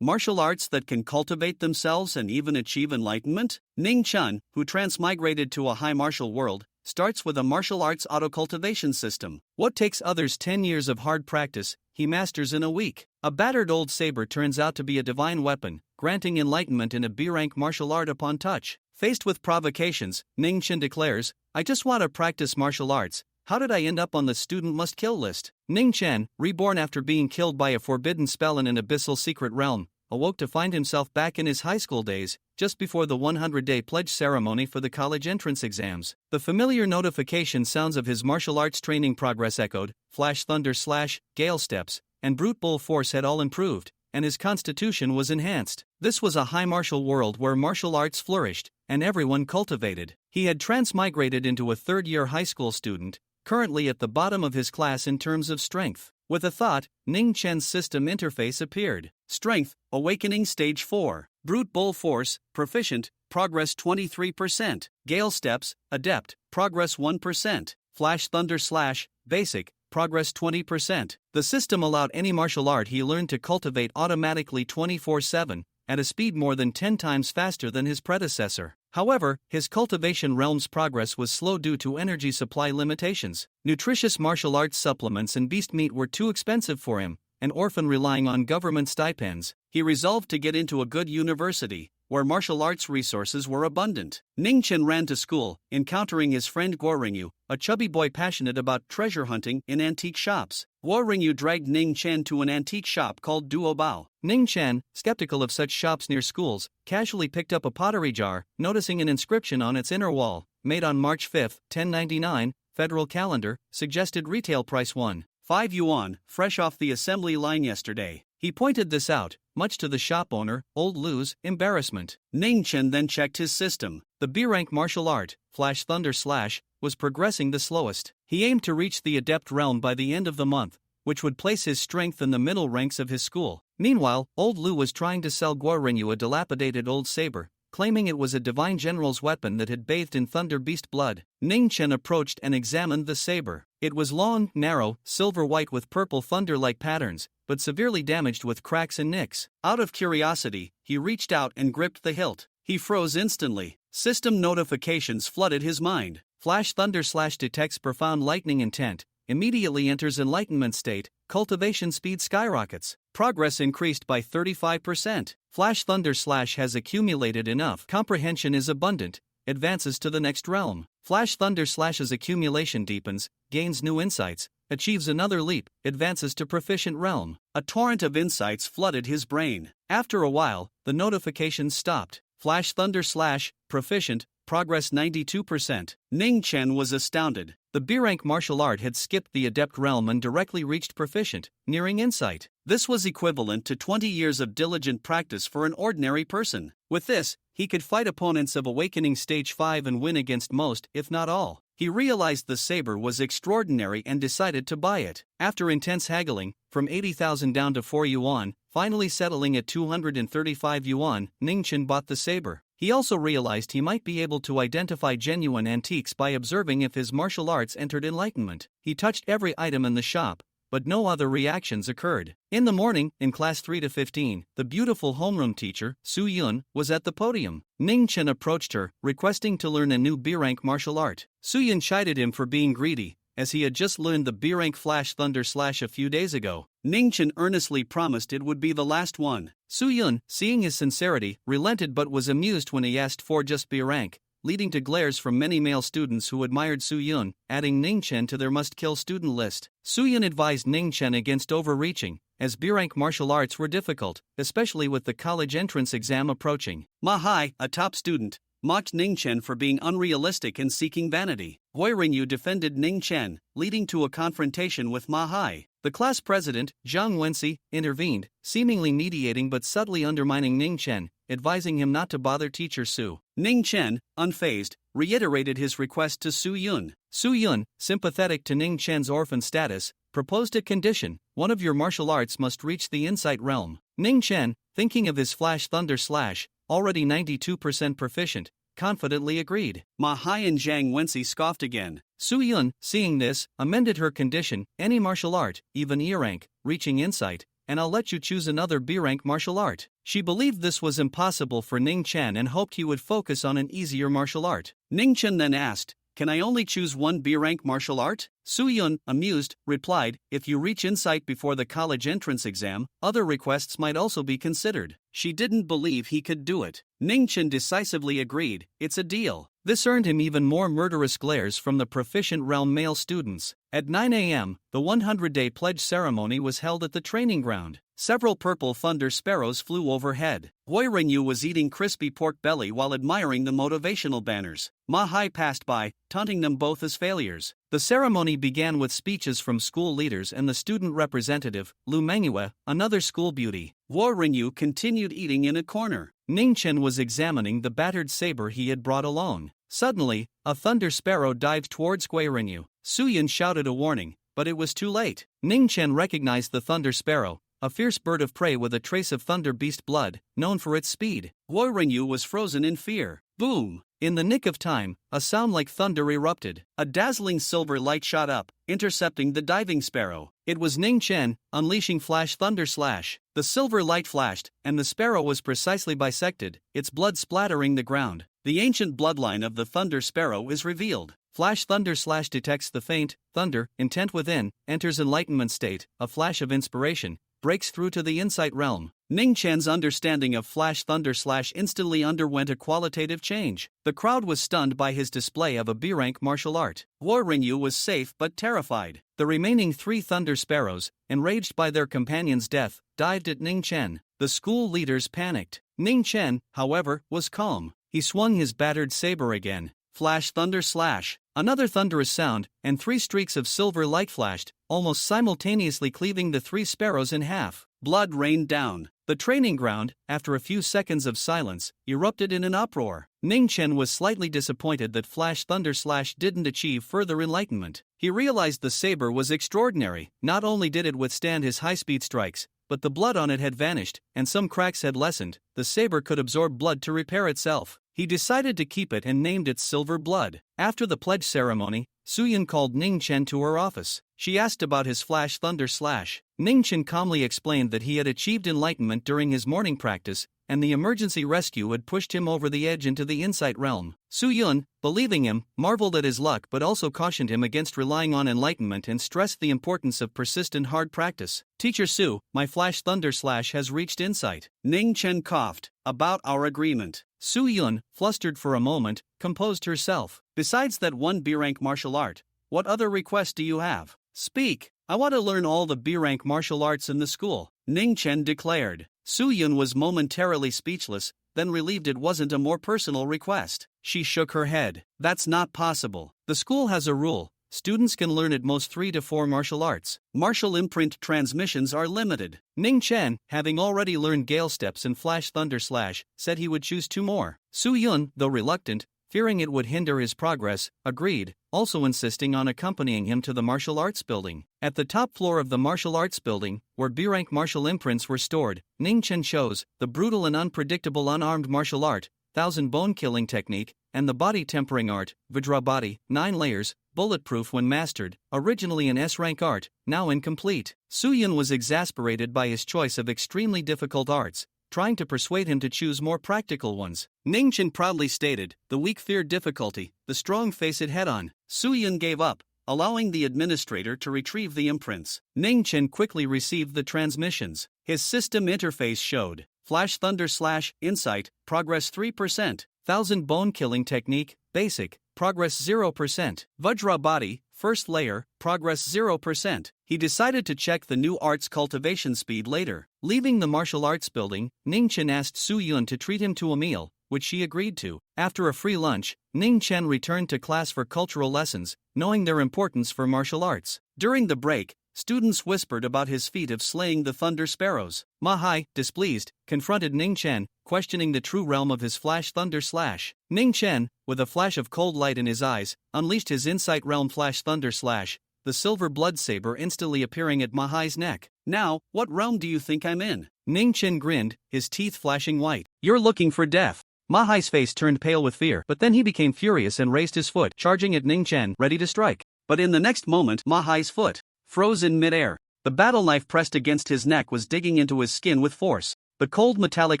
martial arts that can cultivate themselves and even achieve enlightenment? Ning Chun, who transmigrated to a high martial world, starts with a martial arts auto-cultivation system. What takes others 10 years of hard practice, he masters in a week. A battered old saber turns out to be a divine weapon, granting enlightenment in a B-rank martial art upon touch. Faced with provocations, Ning Chun declares, "I just want to practice martial arts. How did I end up on the student must-kill list?" Ning Chun, reborn after being killed by a forbidden spell in an abyssal secret realm, awoke to find himself back in his high school days, just before the 100-day pledge ceremony for the college entrance exams. The familiar notification sounds of his martial arts training progress echoed, flash thunder slash, gale steps, and brute bull force had all improved, and his constitution was enhanced. This was a high martial world where martial arts flourished, and everyone cultivated. He had transmigrated into a third-year high school student, currently at the bottom of his class in terms of strength. With a thought, Ning Chun's system interface appeared. Strength, Awakening Stage 4. Brute Bull Force, Proficient, Progress 23%. Gale Steps, Adept, Progress 1%. Flash Thunder Slash, Basic, Progress 20%. The system allowed any martial art he learned to cultivate automatically 24/7, at a speed more than 10 times faster than his predecessor. However, his cultivation realm's progress was slow due to energy supply limitations. Nutritious martial arts supplements and beast meat were too expensive for him, an orphan relying on government stipends. He resolved to get into a good university, where martial arts resources were abundant. Ning Chun ran to school, encountering his friend Guo Ringyu, a chubby boy passionate about treasure hunting in antique shops. Guo Ringyu dragged Ning Chun to an antique shop called Duo Bao. Ning Chun, skeptical of such shops near schools, casually picked up a pottery jar, noticing an inscription on its inner wall, made on March 5, 1099, federal calendar, suggested retail price 1.5 yuan, fresh off the assembly line yesterday. He pointed this out, much to the shop owner, Old Lu's, embarrassment. Ning Chun then checked his system. The B-rank martial art, Flash Thunder Slash, was progressing the slowest. He aimed to reach the adept realm by the end of the month, which would place his strength in the middle ranks of his school. Meanwhile, Old Lu was trying to sell Guo Ringyu a dilapidated old saber, claiming it was a divine general's weapon that had bathed in thunder beast blood. Ning Chun approached and examined the saber. It was long, narrow, silver-white with purple thunder-like patterns, but severely damaged with cracks and nicks. Out of curiosity, he reached out and gripped the hilt. He froze instantly. System notifications flooded his mind. Flash Thunder Slash detects profound lightning intent, immediately enters enlightenment state, cultivation speed skyrockets. Progress increased by 35%. Flash Thunder Slash has accumulated enough. Comprehension is abundant, advances to the next realm. Flash Thunder Slash's accumulation deepens, gains new insights, achieves another leap, advances to proficient realm. A torrent of insights flooded his brain. After a while, the notifications stopped. Flash Thunder Slash, Proficient, Progress 92%. Ning Chun was astounded. The B-rank martial art had skipped the adept realm and directly reached proficient, nearing insight. This was equivalent to 20 years of diligent practice for an ordinary person. With this, he could fight opponents of Awakening Stage 5 and win against most, if not all. He realized the saber was extraordinary and decided to buy it. After intense haggling, from 80,000 down to 4 yuan, finally settling at 235 yuan, Ning Chun bought the saber. He also realized he might be able to identify genuine antiques by observing if his martial arts entered enlightenment. He touched every item in the shop, but no other reactions occurred. In the morning, in class 3 to 15, the beautiful homeroom teacher, Su Yun, was at the podium. Ning Chun approached her, requesting to learn a new B-rank martial art. Su Yun chided him for being greedy, as he had just learned the B-rank Flash Thunder Slash a few days ago. Ning Chun earnestly promised it would be the last one. Su Yun, seeing his sincerity, relented but was amused when he asked for just B-rank, leading to glares from many male students who admired Su Yun, adding Ning Chun to their must-kill student list. Su Yun advised Ning Chun against overreaching, as B-rank martial arts were difficult, especially with the college entrance exam approaching. Ma Hai, a top student, mocked Ning Chun for being unrealistic and seeking vanity. Guo Ringyu defended Ning Chun, leading to a confrontation with Ma Hai. The class president, Zhang Wenxi, intervened, seemingly mediating but subtly undermining Ning Chun, advising him not to bother teacher Su. Ning Chun, unfazed, reiterated his request to Su Yun. Su Yun, sympathetic to Ning Chun's orphan status, proposed a condition: one of your martial arts must reach the insight realm. Ning Chun, thinking of his Flash Thunder Slash, already 92% proficient, confidently agreed. Ma Hai and Zhang Wenxi scoffed again. Su Yun, seeing this, amended her condition: any martial art, even E rank, reaching insight, and I'll let you choose another B-rank martial art. She believed this was impossible for Ning Chen and hoped he would focus on an easier martial art. Ning Chen then asked, "Can I only choose one B-rank martial art?" Soo-yun, amused, replied, "If you reach insight before the college entrance exam, other requests might also be considered." She didn't believe he could do it. Ning Chen decisively agreed, "It's a deal." This earned him even more murderous glares from the proficient realm male students. At 9 a.m., the 100-day pledge ceremony was held at the training ground. Several purple thunder sparrows flew overhead. Hoi Ringyu was eating crispy pork belly while admiring the motivational banners. Ma Hai passed by, taunting them both as failures. The ceremony began with speeches from school leaders and the student representative, Lu Manhwa, another school beauty. Hoi Ringyu continued eating in a corner. Ning Chen was examining the battered saber he had brought alone. Suddenly, a thunder sparrow dived towards Hoi Ringyu. Soo-yun shouted a warning, but it was too late. Ning Chen recognized the thunder sparrow, a fierce bird of prey with a trace of thunder beast blood, known for its speed. Hoi Ringyu was frozen in fear. Boom! In the nick of time, a sound like thunder erupted. A dazzling silver light shot up, intercepting the diving sparrow. It was Ning Chen, unleashing Flash Thunder Slash. The silver light flashed, and the sparrow was precisely bisected, its blood splattering the ground. The ancient bloodline of the thunder sparrow is revealed. Flash Thunder Slash detects the faint, thunder, intent within, enters enlightenment state, a flash of inspiration, breaks through to the insight realm. Ning Chen's understanding of Flash Thunder Slash instantly underwent a qualitative change. The crowd was stunned by his display of a B-rank martial art. Hoi Ringyu was safe but terrified. The remaining 3 thunder sparrows, enraged by their companion's death, dived at Ning Chen. The school leaders panicked. Ning Chen, however, was calm. He swung his battered saber again. Flash Thunder Slash. Another thunderous sound, and 3 streaks of silver light flashed, almost simultaneously cleaving the 3 sparrows in half. Blood rained down. The training ground, after a few seconds of silence, erupted in an uproar. Ning Chen was slightly disappointed that Flash Thunder Slash didn't achieve further enlightenment. He realized the saber was extraordinary. Not only did it withstand his high-speed strikes, but the blood on it had vanished, and some cracks had lessened. The saber could absorb blood to repair itself. He decided to keep it and named it Silver Blood. After the pledge ceremony, Soo-yun called Ning Chen to her office. She asked about his Flash Thunder Slash. Ning Chen calmly explained that he had achieved enlightenment during his morning practice, and the emergency rescue had pushed him over the edge into the insight realm. Soo-yun, believing him, marveled at his luck but also cautioned him against relying on enlightenment and stressed the importance of persistent hard practice. "Teacher Soo, my Flash Thunder Slash has reached insight." Ning Chen coughed. "About our agreement." Soo-yun, flustered for a moment, composed herself. "Besides that one B-rank martial art, what other request do you have? Speak. I want to learn all the B-rank martial arts in the school," Ning Chen declared. Soo-yun was momentarily speechless, then relieved it wasn't a more personal request. She shook her head. "That's not possible. The school has a rule. Students can learn at most 3 to 4 martial arts. Martial imprint transmissions are limited." Ning Chen, having already learned Gale Steps and Flash Thunder Slash, said he would choose 2 more. Soo-yun, though reluctant, fearing it would hinder his progress, agreed, also insisting on accompanying him to the martial arts building. At the top floor of the martial arts building, where B-rank martial imprints were stored, Ning Chen chose the brutal and unpredictable unarmed martial art, 1000 bone killing technique, and the body tempering art, Vajra body, 9 layers, bulletproof when mastered, originally an S-rank art, now incomplete. Soo-yun was exasperated by his choice of extremely difficult arts, trying to persuade him to choose more practical ones. Ning Chen proudly stated, "The weak fear difficulty, the strong face it head-on." Soo-yun gave up, allowing the administrator to retrieve the imprints. Ning Chen quickly received the transmissions. His system interface showed Flash Thunder Slash, Insight, Progress 3%, 1000 Bone Killing Technique, Basic, Progress 0%, Vajra Body, First Layer, Progress 0%. He decided to check the new art's cultivation speed later. Leaving the martial arts building, Ning Chen asked Soo-yun to treat him to a meal, which she agreed to. After a free lunch, Ning Chen returned to class for cultural lessons, knowing their importance for martial arts. During the break, students whispered about his feat of slaying the thunder sparrows. Ma Hai, displeased, confronted Ning Chen, questioning the true realm of his Flash Thunder Slash. Ning Chen, with a flash of cold light in his eyes, unleashed his Insight Realm Flash Thunder Slash, the silver blood saber instantly appearing at Ma Hai's neck. "Now, what realm do you think I'm in?" Ning Chen grinned, his teeth flashing white. "You're looking for death." Ma Hai's face turned pale with fear, but then he became furious and raised his foot, charging at Ning Chen, ready to strike. But in the next moment, Ma Hai's foot froze in midair. The battle knife pressed against his neck was digging into his skin with force. The cold metallic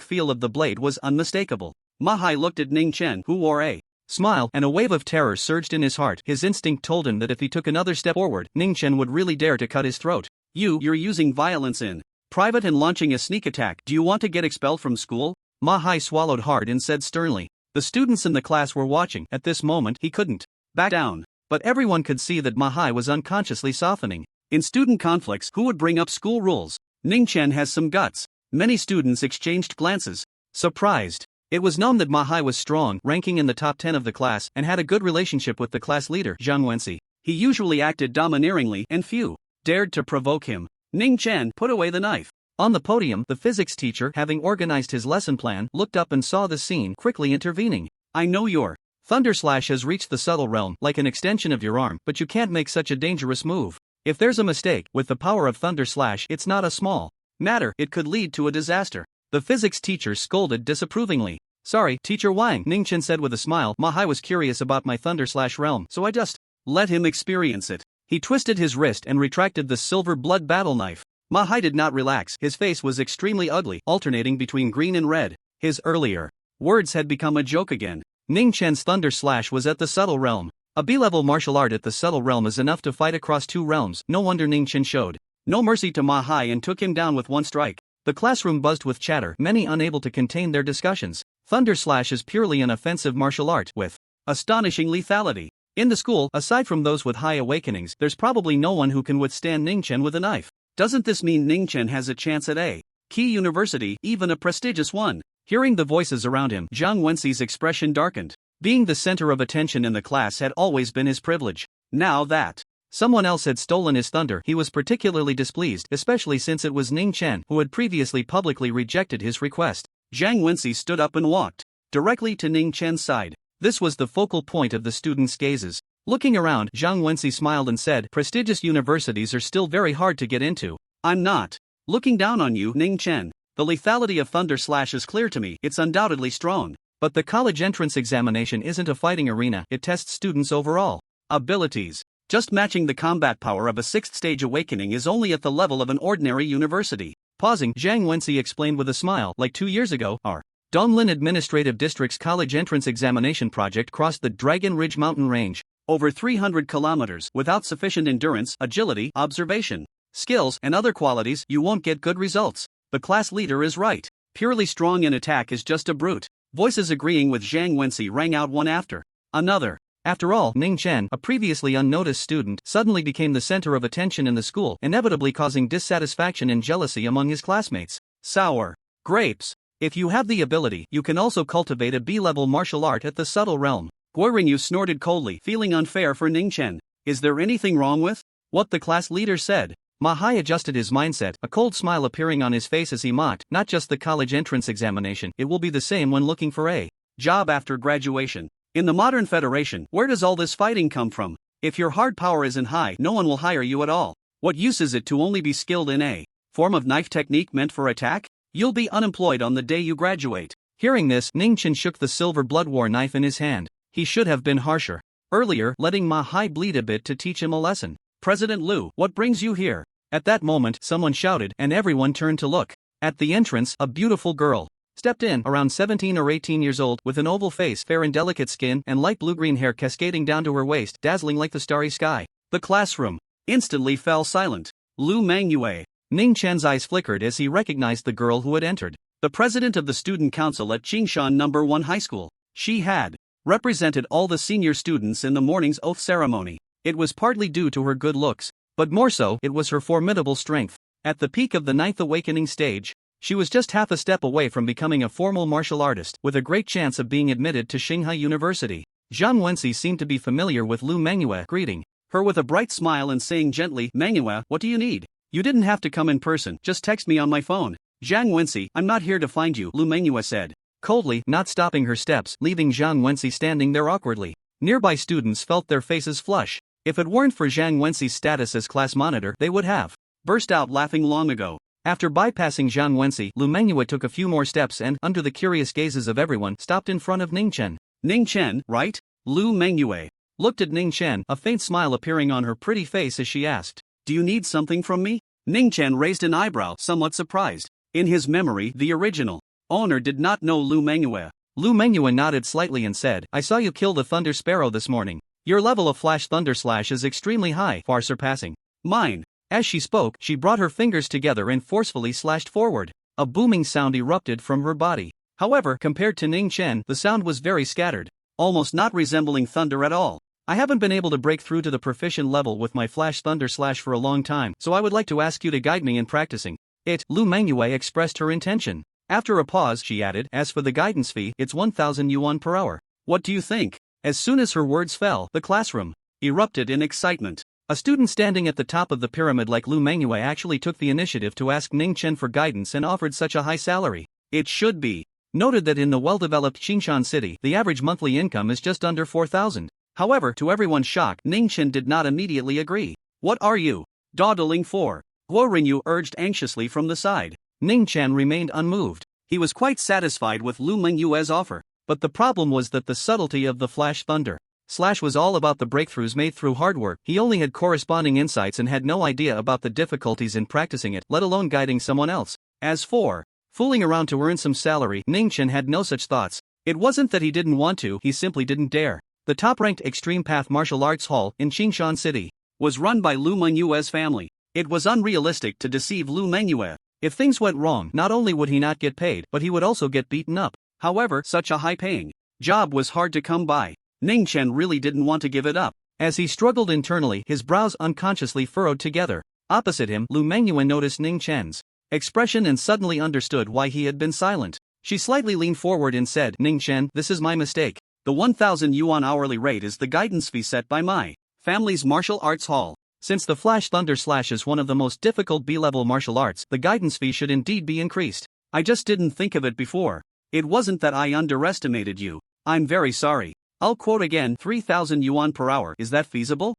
feel of the blade was unmistakable. Mahai looked at Ning Chen, who wore a smile, and a wave of terror surged in his heart. His instinct told him that if he took another step forward, Ning Chen would really dare to cut his throat. You're using violence in private and launching a sneak attack. Do you want to get expelled from school? Mahai swallowed hard and said sternly. The students in the class were watching. At this moment he couldn't back down. But everyone could see that Mahai was unconsciously softening. In student conflicts, who would bring up school rules? Ning Chen has some guts. Many students exchanged glances. Surprised. It was known that Mahai was strong, ranking in the top 10 of the class, and had a good relationship with the class leader, Zhang Wenxi. He usually acted domineeringly, and few dared to provoke him. Ning Chen put away the knife. On the podium, the physics teacher, having organized his lesson plan, looked up and saw the scene, quickly intervening. I know your Thunder Slash has reached the subtle realm, like an extension of your arm, but you can't make such a dangerous move. If there's a mistake, with the power of Thunder Slash, it's not a small matter, it could lead to a disaster. The physics teacher scolded disapprovingly. Sorry, Teacher Wang, Ning Chen said with a smile. Mahai was curious about my Thunder Slash realm, so I just let him experience it. He twisted his wrist and retracted the silver blood battle knife. Mahai did not relax. His face was extremely ugly, alternating between green and red. His earlier words had become a joke again. Ning Chen's Thunder Slash was at the subtle realm. A B-level martial art at the subtle realm is enough to fight across two realms. No wonder Ning Chen showed no mercy to Mahai and took him down with one strike. The classroom buzzed with chatter, many unable to contain their discussions. Thunder Slash is purely an offensive martial art with astonishing lethality. In the school, aside from those with high awakenings, there's probably no one who can withstand Ning Chen with a knife. Doesn't this mean Ning Chen has a chance at a key university, even a prestigious one? Hearing the voices around him, Zhang Wenxi's expression darkened. Being the center of attention in the class had always been his privilege. Now that someone else had stolen his thunder, he was particularly displeased, especially since it was Ning Chen who had previously publicly rejected his request. Zhang Wenxi stood up and walked directly to Ning Chen's side. This was the focal point of the students' gazes. Looking around, Zhang Wenxi smiled and said, prestigious universities are still very hard to get into. I'm not looking down on you, Ning Chen. The lethality of Thunder Slash is clear to me, it's undoubtedly strong. But the college entrance examination isn't a fighting arena, it tests students' overall abilities. Just matching the combat power of a 6th stage awakening is only at the level of an ordinary university. Pausing, Zhang Wenxi explained with a smile, like 2 years ago, our Donglin Administrative District's college entrance examination project crossed the Dragon Ridge mountain range, over 300 kilometers, without sufficient endurance, agility, observation, skills, and other qualities, you won't get good results. The class leader is right. Purely strong in attack is just a brute. Voices agreeing with Zhang Wenxi rang out one after another. After all, Ning Chen, a previously unnoticed student, suddenly became the center of attention in the school, inevitably causing dissatisfaction and jealousy among his classmates. Sour grapes. If you have the ability, you can also cultivate a B-level martial art at the subtle realm. Guorinyu snorted coldly, feeling unfair for Ning Chen. Is there anything wrong with what the class leader said? Mahai adjusted his mindset, a cold smile appearing on his face as he mocked, not just the college entrance examination, it will be the same when looking for a job after graduation. In the modern federation, where does all this fighting come from? If your hard power isn't high, no one will hire you at all. What use is it to only be skilled in a form of knife technique meant for attack? You'll be unemployed on the day you graduate. Hearing this, Ning Chen shook the silver blood war knife in his hand. He should have been harsher earlier, letting Mahai bleed a bit to teach him a lesson. President Liu, what brings you here? At that moment, someone shouted, and everyone turned to look. At the entrance, a beautiful girl stepped in, around 17 or 18 years old, with an oval face, fair and delicate skin, and light blue-green hair cascading down to her waist, dazzling like the starry sky. The classroom instantly fell silent. Lu Mangyue. Ning Chen's eyes flickered as he recognized the girl who had entered. The president of the student council at Qingshan No. 1 High School. She had represented all the senior students in the morning's oath ceremony. It was partly due to her good looks, but more so, it was her formidable strength. At the peak of the 9th awakening stage, she was just half a step away from becoming a formal martial artist, with a great chance of being admitted to Shanghai University. Zhang Wenxi seemed to be familiar with Lu Mangyue, greeting her with a bright smile and saying gently, Mangyue, what do you need? You didn't have to come in person, just text me on my phone. Zhang Wenxi, I'm not here to find you, Lu Mangyue said coldly, not stopping her steps, leaving Zhang Wenxi standing there awkwardly. Nearby students felt their faces flush. If it weren't for Zhang Wenxi's status as class monitor, they would have burst out laughing long ago. After bypassing Zhang Wenxi, Lu Mangyue took a few more steps and, under the curious gazes of everyone, stopped in front of Ning Chen. Ning Chen, right? Lu Mangyue looked at Ning Chen, a faint smile appearing on her pretty face as she asked, do you need something from me? Ning Chen raised an eyebrow, somewhat surprised. In his memory, the original owner did not know Lu Mengyue. Lu Mengyue nodded slightly and said, I saw you kill the Thunder Sparrow this morning. Your level of Flash Thunder Slash is extremely high, far surpassing mine. As she spoke, she brought her fingers together and forcefully slashed forward. A booming sound erupted from her body. However, compared to Ning Chen, the sound was very scattered, almost not resembling thunder at all. I haven't been able to break through to the proficient level with my Flash Thunder Slash for a long time, so I would like to ask you to guide me in practicing it. Lu Mengyue expressed her intention. After a pause, she added, as for the guidance fee, it's 1,000 yuan per hour. What do you think? As soon as her words fell, the classroom erupted in excitement. A student standing at the top of the pyramid like Lu Mengyue actually took the initiative to ask Ning Chen for guidance and offered such a high salary. It should be noted that in the well-developed Qingshan city, the average monthly income is just under 4,000. However, to everyone's shock, Ning Chen did not immediately agree. What are you dawdling for? Guo Ringyu urged anxiously from the side. Ning Chen remained unmoved. He was quite satisfied with Lu Mengyue's offer. But the problem was that the subtlety of the Flash Thunder Slash was all about the breakthroughs made through hard work. He only had corresponding insights and had no idea about the difficulties in practicing it, let alone guiding someone else. As for fooling around to earn some salary, Ning Chen had no such thoughts. It wasn't that he didn't want to, he simply didn't dare. The top-ranked Extreme Path Martial Arts Hall in Qingshan City was run by Lu Mengyue's family. It was unrealistic to deceive Lu Mengyue. If things went wrong, not only would he not get paid, but he would also get beaten up. However, such a high-paying job was hard to come by. Ning Chen really didn't want to give it up. As he struggled internally, his brows unconsciously furrowed together. Opposite him, Lu Mengyue noticed Ning Chen's expression and suddenly understood why he had been silent. She slightly leaned forward and said, Ning Chen, this is my mistake. The 1,000 yuan hourly rate is the guidance fee set by my family's martial arts hall. Since the Flash Thunder Slash is one of the most difficult B-level martial arts, the guidance fee should indeed be increased. I just didn't think of it before. It wasn't that I underestimated you. I'm very sorry. I'll quote again, 3,000 yuan per hour. Is that feasible?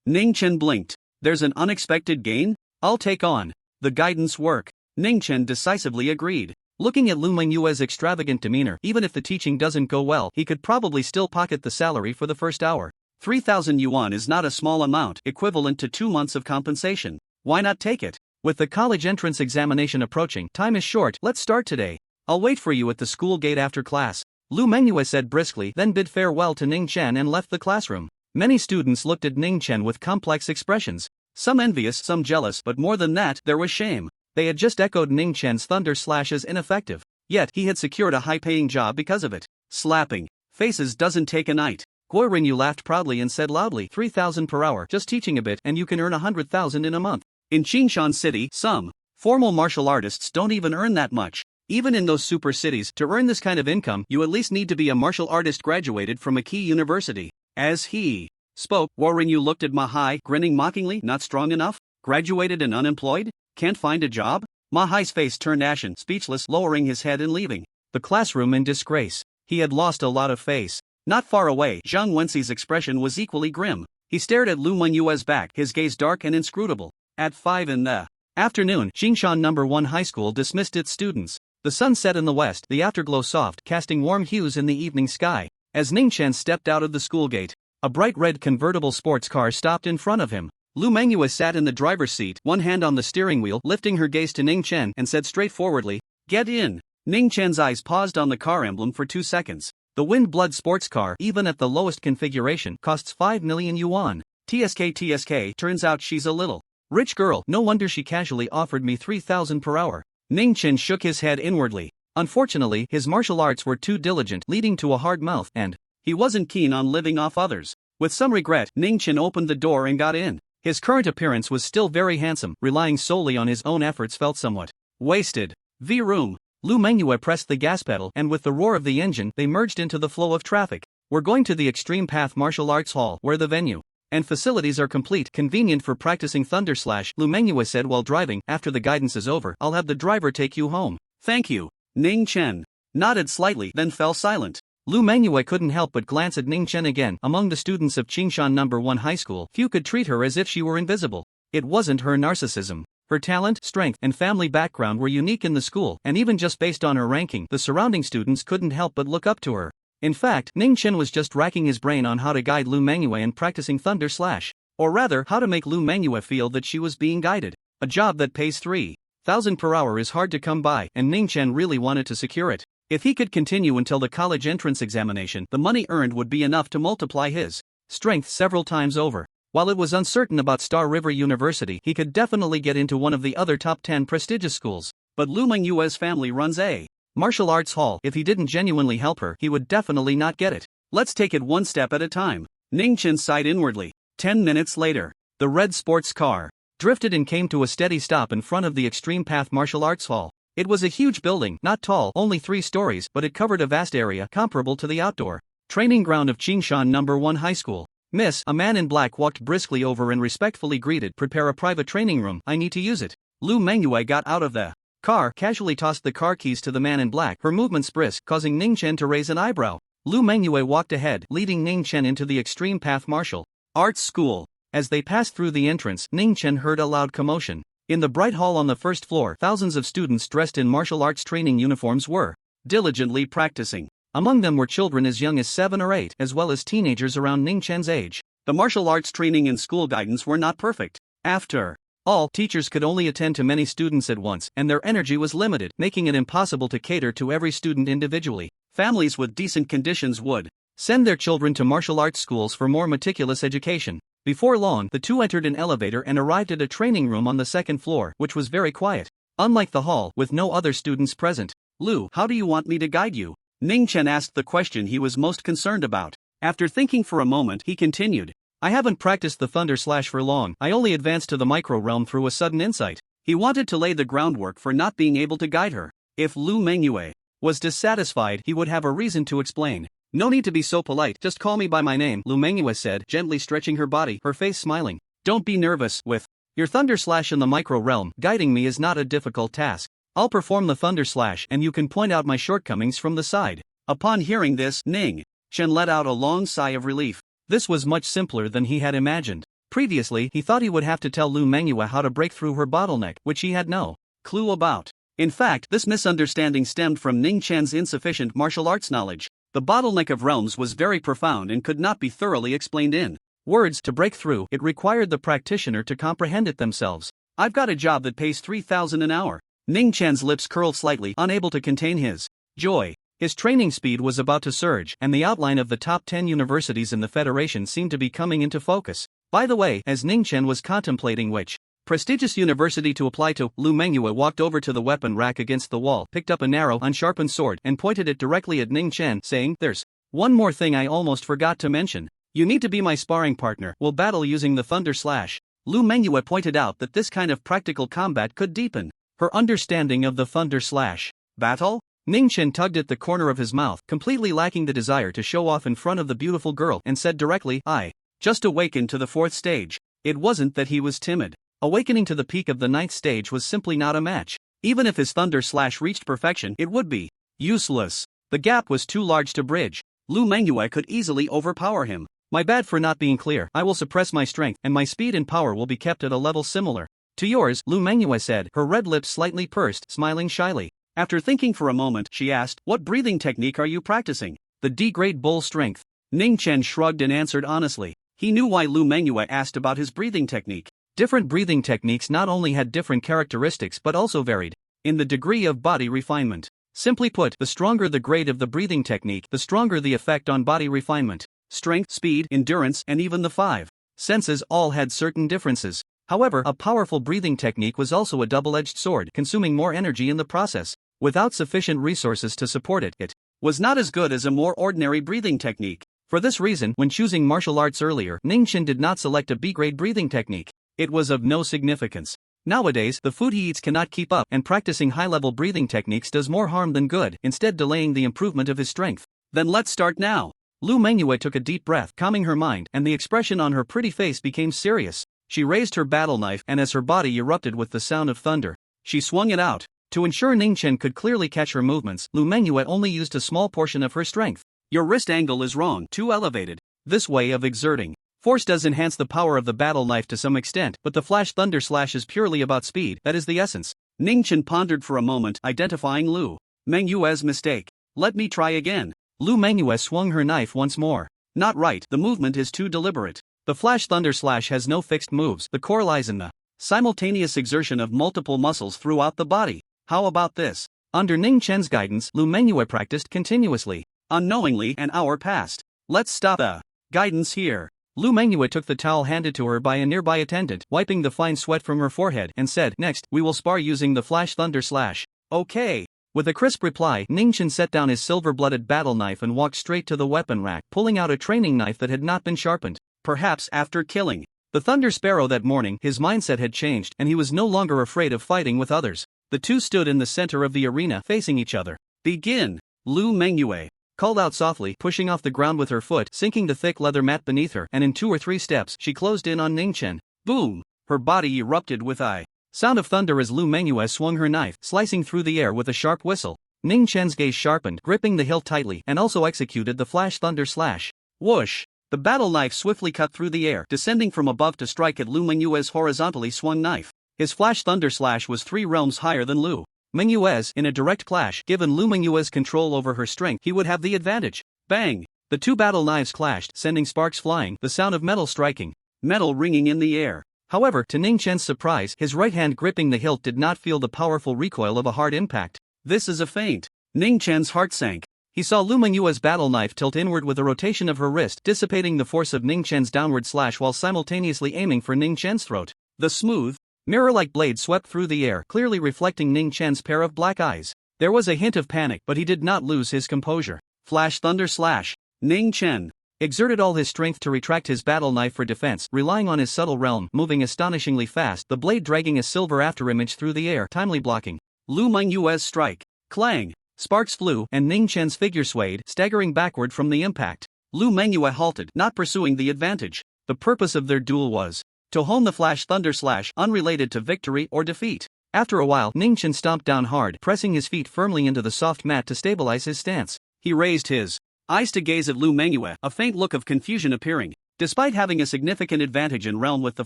Ning Chen blinked. There's an unexpected gain? I'll take on the guidance work. Ning Chen decisively agreed. Looking at Lu Mengyue's extravagant demeanor, even if the teaching doesn't go well, he could probably still pocket the salary for the first hour. 3,000 yuan is not a small amount, equivalent to 2 months of compensation. Why not take it? With the college entrance examination approaching, time is short, let's start today. I'll wait for you at the school gate after class. Lu Mengyue said briskly, then bid farewell to Ning Chen and left the classroom. Many students looked at Ning Chen with complex expressions. Some envious, some jealous, but more than that, there was shame. They had just echoed Ning Chen's Thunder Slash as ineffective. Yet, he had secured a high-paying job because of it. Slapping faces doesn't take a night. Guo Ringyu laughed proudly and said loudly, 3,000 per hour, just teaching a bit and you can earn 100,000 in a month. In Qingshan City, some formal martial artists don't even earn that much. Even in those super cities, to earn this kind of income, you at least need to be a martial artist graduated from a key university. As he spoke, Guo Ringyu looked at Ma Hai, grinning mockingly. Not strong enough? Graduated and unemployed? Can't find a job? Ma Hai's face turned ashen, speechless, lowering his head and leaving the classroom in disgrace. He had lost a lot of face. Not far away, Zhang Wenxi's expression was equally grim. He stared at Lu Mengyue's back, his gaze dark and inscrutable. At 5 in the afternoon, Qingshan No. 1 High School dismissed its students. The sun set in the west, the afterglow soft, casting warm hues in the evening sky. As Ning Chen stepped out of the school gate, a bright red convertible sports car stopped in front of him. Lu Mengyue sat in the driver's seat, one hand on the steering wheel, lifting her gaze to Ning Chen and said straightforwardly, "Get in." Ning Chen's eyes paused on the car emblem for 2 seconds. The Wind-Blood sports car, even at the lowest configuration, costs 5 million yuan. TSK, turns out she's a little rich girl, no wonder she casually offered me 3,000 per hour. Ning Chen shook his head inwardly. Unfortunately, his martial arts were too diligent, leading to a hard mouth, and he wasn't keen on living off others. With some regret, Ning Chen opened the door and got in. His current appearance was still very handsome, relying solely on his own efforts felt somewhat wasted. V-room. Lu Mengyue pressed the gas pedal, and with the roar of the engine, they merged into the flow of traffic. We're going to the Extreme Path Martial Arts Hall, where the venue and facilities are complete, convenient for practicing Thunder Slash, Lu Mengyue said while driving. After the guidance is over, I'll have the driver take you home. Thank you. Ning Chen nodded slightly, then fell silent. Lu Mengyue couldn't help but glance at Ning Chen again. Among the students of Qingshan No. 1 High School, few could treat her as if she were invisible. It wasn't her narcissism. Her talent, strength, and family background were unique in the school, and even just based on her ranking, the surrounding students couldn't help but look up to her. In fact, Ning Chen was just racking his brain on how to guide Lu Mengyue in practicing Thunder Slash. Or rather, how to make Lu Mengyue feel that she was being guided. A job that pays 3,000 per hour is hard to come by, and Ning Chen really wanted to secure it. If he could continue until the college entrance examination, the money earned would be enough to multiply his strength several times over. While it was uncertain about Star River University, he could definitely get into one of the other top 10 prestigious schools. But Lu Mengyue's family runs a martial arts hall. If he didn't genuinely help her, he would definitely not get it. Let's take it one step at a time. Ning Chen sighed inwardly. 10 minutes later, the red sports car drifted and came to a steady stop in front of the Extreme Path Martial Arts Hall. It was a huge building, not tall, only 3 stories, but it covered a vast area comparable to the outdoor training ground of Qingshan No. 1 High School. Miss, a man in black walked briskly over and respectfully greeted. Prepare a private training room, I need to use it. Lu Mengyue got out of the car, casually tossed the car keys to the man in black, her movements brisk, causing Ning Chen to raise an eyebrow. Lu Mengyue walked ahead, leading Ning Chen into the Extreme Path Martial Arts School. As they passed through the entrance, Ning Chen heard a loud commotion. In the bright hall on the first floor, thousands of students dressed in martial arts training uniforms were diligently practicing. Among them were children as young as 7 or 8, as well as teenagers around Ning Chen's age. The martial arts training and school guidance were not perfect. After all, teachers could only attend to many students at once, and their energy was limited, making it impossible to cater to every student individually. Families with decent conditions would send their children to martial arts schools for more meticulous education. Before long, the two entered an elevator and arrived at a training room on the second floor, which was very quiet. Unlike the hall, with no other students present. Lu, how do you want me to guide you? Ning Chen asked the question he was most concerned about. After thinking for a moment, he continued. I haven't practiced the Thunder Slash for long, I only advanced to the micro realm through a sudden insight. He wanted to lay the groundwork for not being able to guide her. If Lu Mengyue was dissatisfied, he would have a reason to explain. No need to be so polite, just call me by my name, Lu Mengyue said, gently stretching her body, her face smiling. Don't be nervous, with your Thunder Slash in the micro realm, guiding me is not a difficult task. I'll perform the Thunder Slash and you can point out my shortcomings from the side. Upon hearing this, Ning Chen let out a long sigh of relief. This was much simpler than he had imagined. Previously, he thought he would have to tell Lu Mengyue how to break through her bottleneck, which he had no clue about. In fact, this misunderstanding stemmed from Ning Chen's insufficient martial arts knowledge. The bottleneck of realms was very profound and could not be thoroughly explained in words. To break through, it required the practitioner to comprehend it themselves. I've got a job that pays 3,000 an hour. Ning Chen's lips curled slightly, unable to contain his joy. His training speed was about to surge, and the outline of the top 10 universities in the Federation seemed to be coming into focus. By the way, as Ning Chen was contemplating which prestigious university to apply to, Lu Mengyue walked over to the weapon rack against the wall, picked up a narrow, unsharpened sword, and pointed it directly at Ning Chen, saying, There's one more thing I almost forgot to mention. You need to be my sparring partner. We'll battle using the Thunder Slash. Lu Mengyue pointed out that this kind of practical combat could deepen her understanding of the Thunder Slash. Battle? Ning Chen tugged at the corner of his mouth, completely lacking the desire to show off in front of the beautiful girl, and said directly, I just awakened to the 4th stage. It wasn't that he was timid. Awakening to the peak of the 9th stage was simply not a match. Even if his Thunder Slash reached perfection, it would be useless. The gap was too large to bridge. Lu Mengyue could easily overpower him. My bad for not being clear. I will suppress my strength, and my speed and power will be kept at a level similar to yours, Lu Mengyue said, her red lips slightly pursed, smiling shyly. After thinking for a moment, she asked, What breathing technique are you practicing? The D-grade bull strength. Ning Chen shrugged and answered honestly. He knew why Lu Mengyue asked about his breathing technique. Different breathing techniques not only had different characteristics but also varied in the degree of body refinement. Simply put, the stronger the grade of the breathing technique, the stronger the effect on body refinement. Strength, speed, endurance, and even the 5 senses all had certain differences. However, a powerful breathing technique was also a double-edged sword, consuming more energy in the process. Without sufficient resources to support it, it was not as good as a more ordinary breathing technique. For this reason, when choosing martial arts earlier, Ning Chen did not select a B-grade breathing technique. It was of no significance. Nowadays, the food he eats cannot keep up, and practicing high-level breathing techniques does more harm than good, instead delaying the improvement of his strength. Then let's start now. Lu Mengyue took a deep breath, calming her mind, and the expression on her pretty face became serious. She raised her battle knife, and as her body erupted with the sound of thunder, she swung it out. To ensure Ning Chen could clearly catch her movements, Lu Mengyue only used a small portion of her strength. Your wrist angle is wrong, too elevated. This way of exerting force does enhance the power of the battle knife to some extent, but the Flash Thunder Slash is purely about speed, that is the essence. Ning Chen pondered for a moment, identifying Lu Mengyue's mistake. Let me try again. Lu Mengyue swung her knife once more. Not right, the movement is too deliberate. The Flash Thunder Slash has no fixed moves, the core lies in the Simultaneous exertion of multiple muscles throughout the body. How about this? Under Ning Chen's guidance, Lu Mengyue practiced continuously. Unknowingly, an hour passed. Let's stop the guidance here. Lu Mengyue took the towel handed to her by a nearby attendant, wiping the fine sweat from her forehead, and said, "Next, we will spar using the Flash Thunder Slash." Okay. With a crisp reply, Ning Chen set down his silver-blooded battle knife and walked straight to the weapon rack, pulling out a training knife that had not been sharpened. Perhaps after killing the Thunder Sparrow that morning, his mindset had changed and he was no longer afraid of fighting with others. The two stood in the center of the arena, facing each other. Begin. Lu Mengyue called out softly, pushing off the ground with her foot, sinking the thick leather mat beneath her, and in 2 or 3 steps, she closed in on Ning Chen. Boom! Her body erupted with a sound of thunder as Lu Mengyue swung her knife, slicing through the air with a sharp whistle. Ning Chen's gaze sharpened, gripping the hilt tightly, and also executed the Flash Thunder Slash. Whoosh! The battle knife swiftly cut through the air, descending from above to strike at Lu Mengyue's horizontally swung knife. His Flash Thunder Slash was 3 realms higher than Lu Mengyue's. In a direct clash, given Lu Mengyue's control over her strength, he would have the advantage. Bang! The 2 battle knives clashed, sending sparks flying, the sound of metal striking, metal ringing in the air. However, to Ning Chen's surprise, his right hand gripping the hilt did not feel the powerful recoil of a hard impact. This is a feint. Ning Chen's heart sank. He saw Lu Mengyue's battle knife tilt inward with a rotation of her wrist, dissipating the force of Ning Chen's downward slash while simultaneously aiming for Ning Chen's throat. The smooth, mirror-like blade swept through the air, clearly reflecting Ning Chen's pair of black eyes. There was a hint of panic, but he did not lose his composure. Flash Thunder Slash. Ning Chen exerted all his strength to retract his battle knife for defense, relying on his subtle realm, moving astonishingly fast, the blade dragging a silver afterimage through the air, timely blocking Lu Mengyue's strike. Clang! Sparks flew, and Ning Chen's figure swayed, staggering backward from the impact. Lu Mengyue halted, not pursuing the advantage. The purpose of their duel was to hone the Flash Thunder Slash, unrelated to victory or defeat. After a while, Ning Chen stomped down hard, pressing his feet firmly into the soft mat to stabilize his stance. He raised his eyes to gaze at Lu Mengyue, a faint look of confusion appearing. Despite having a significant advantage in realm with the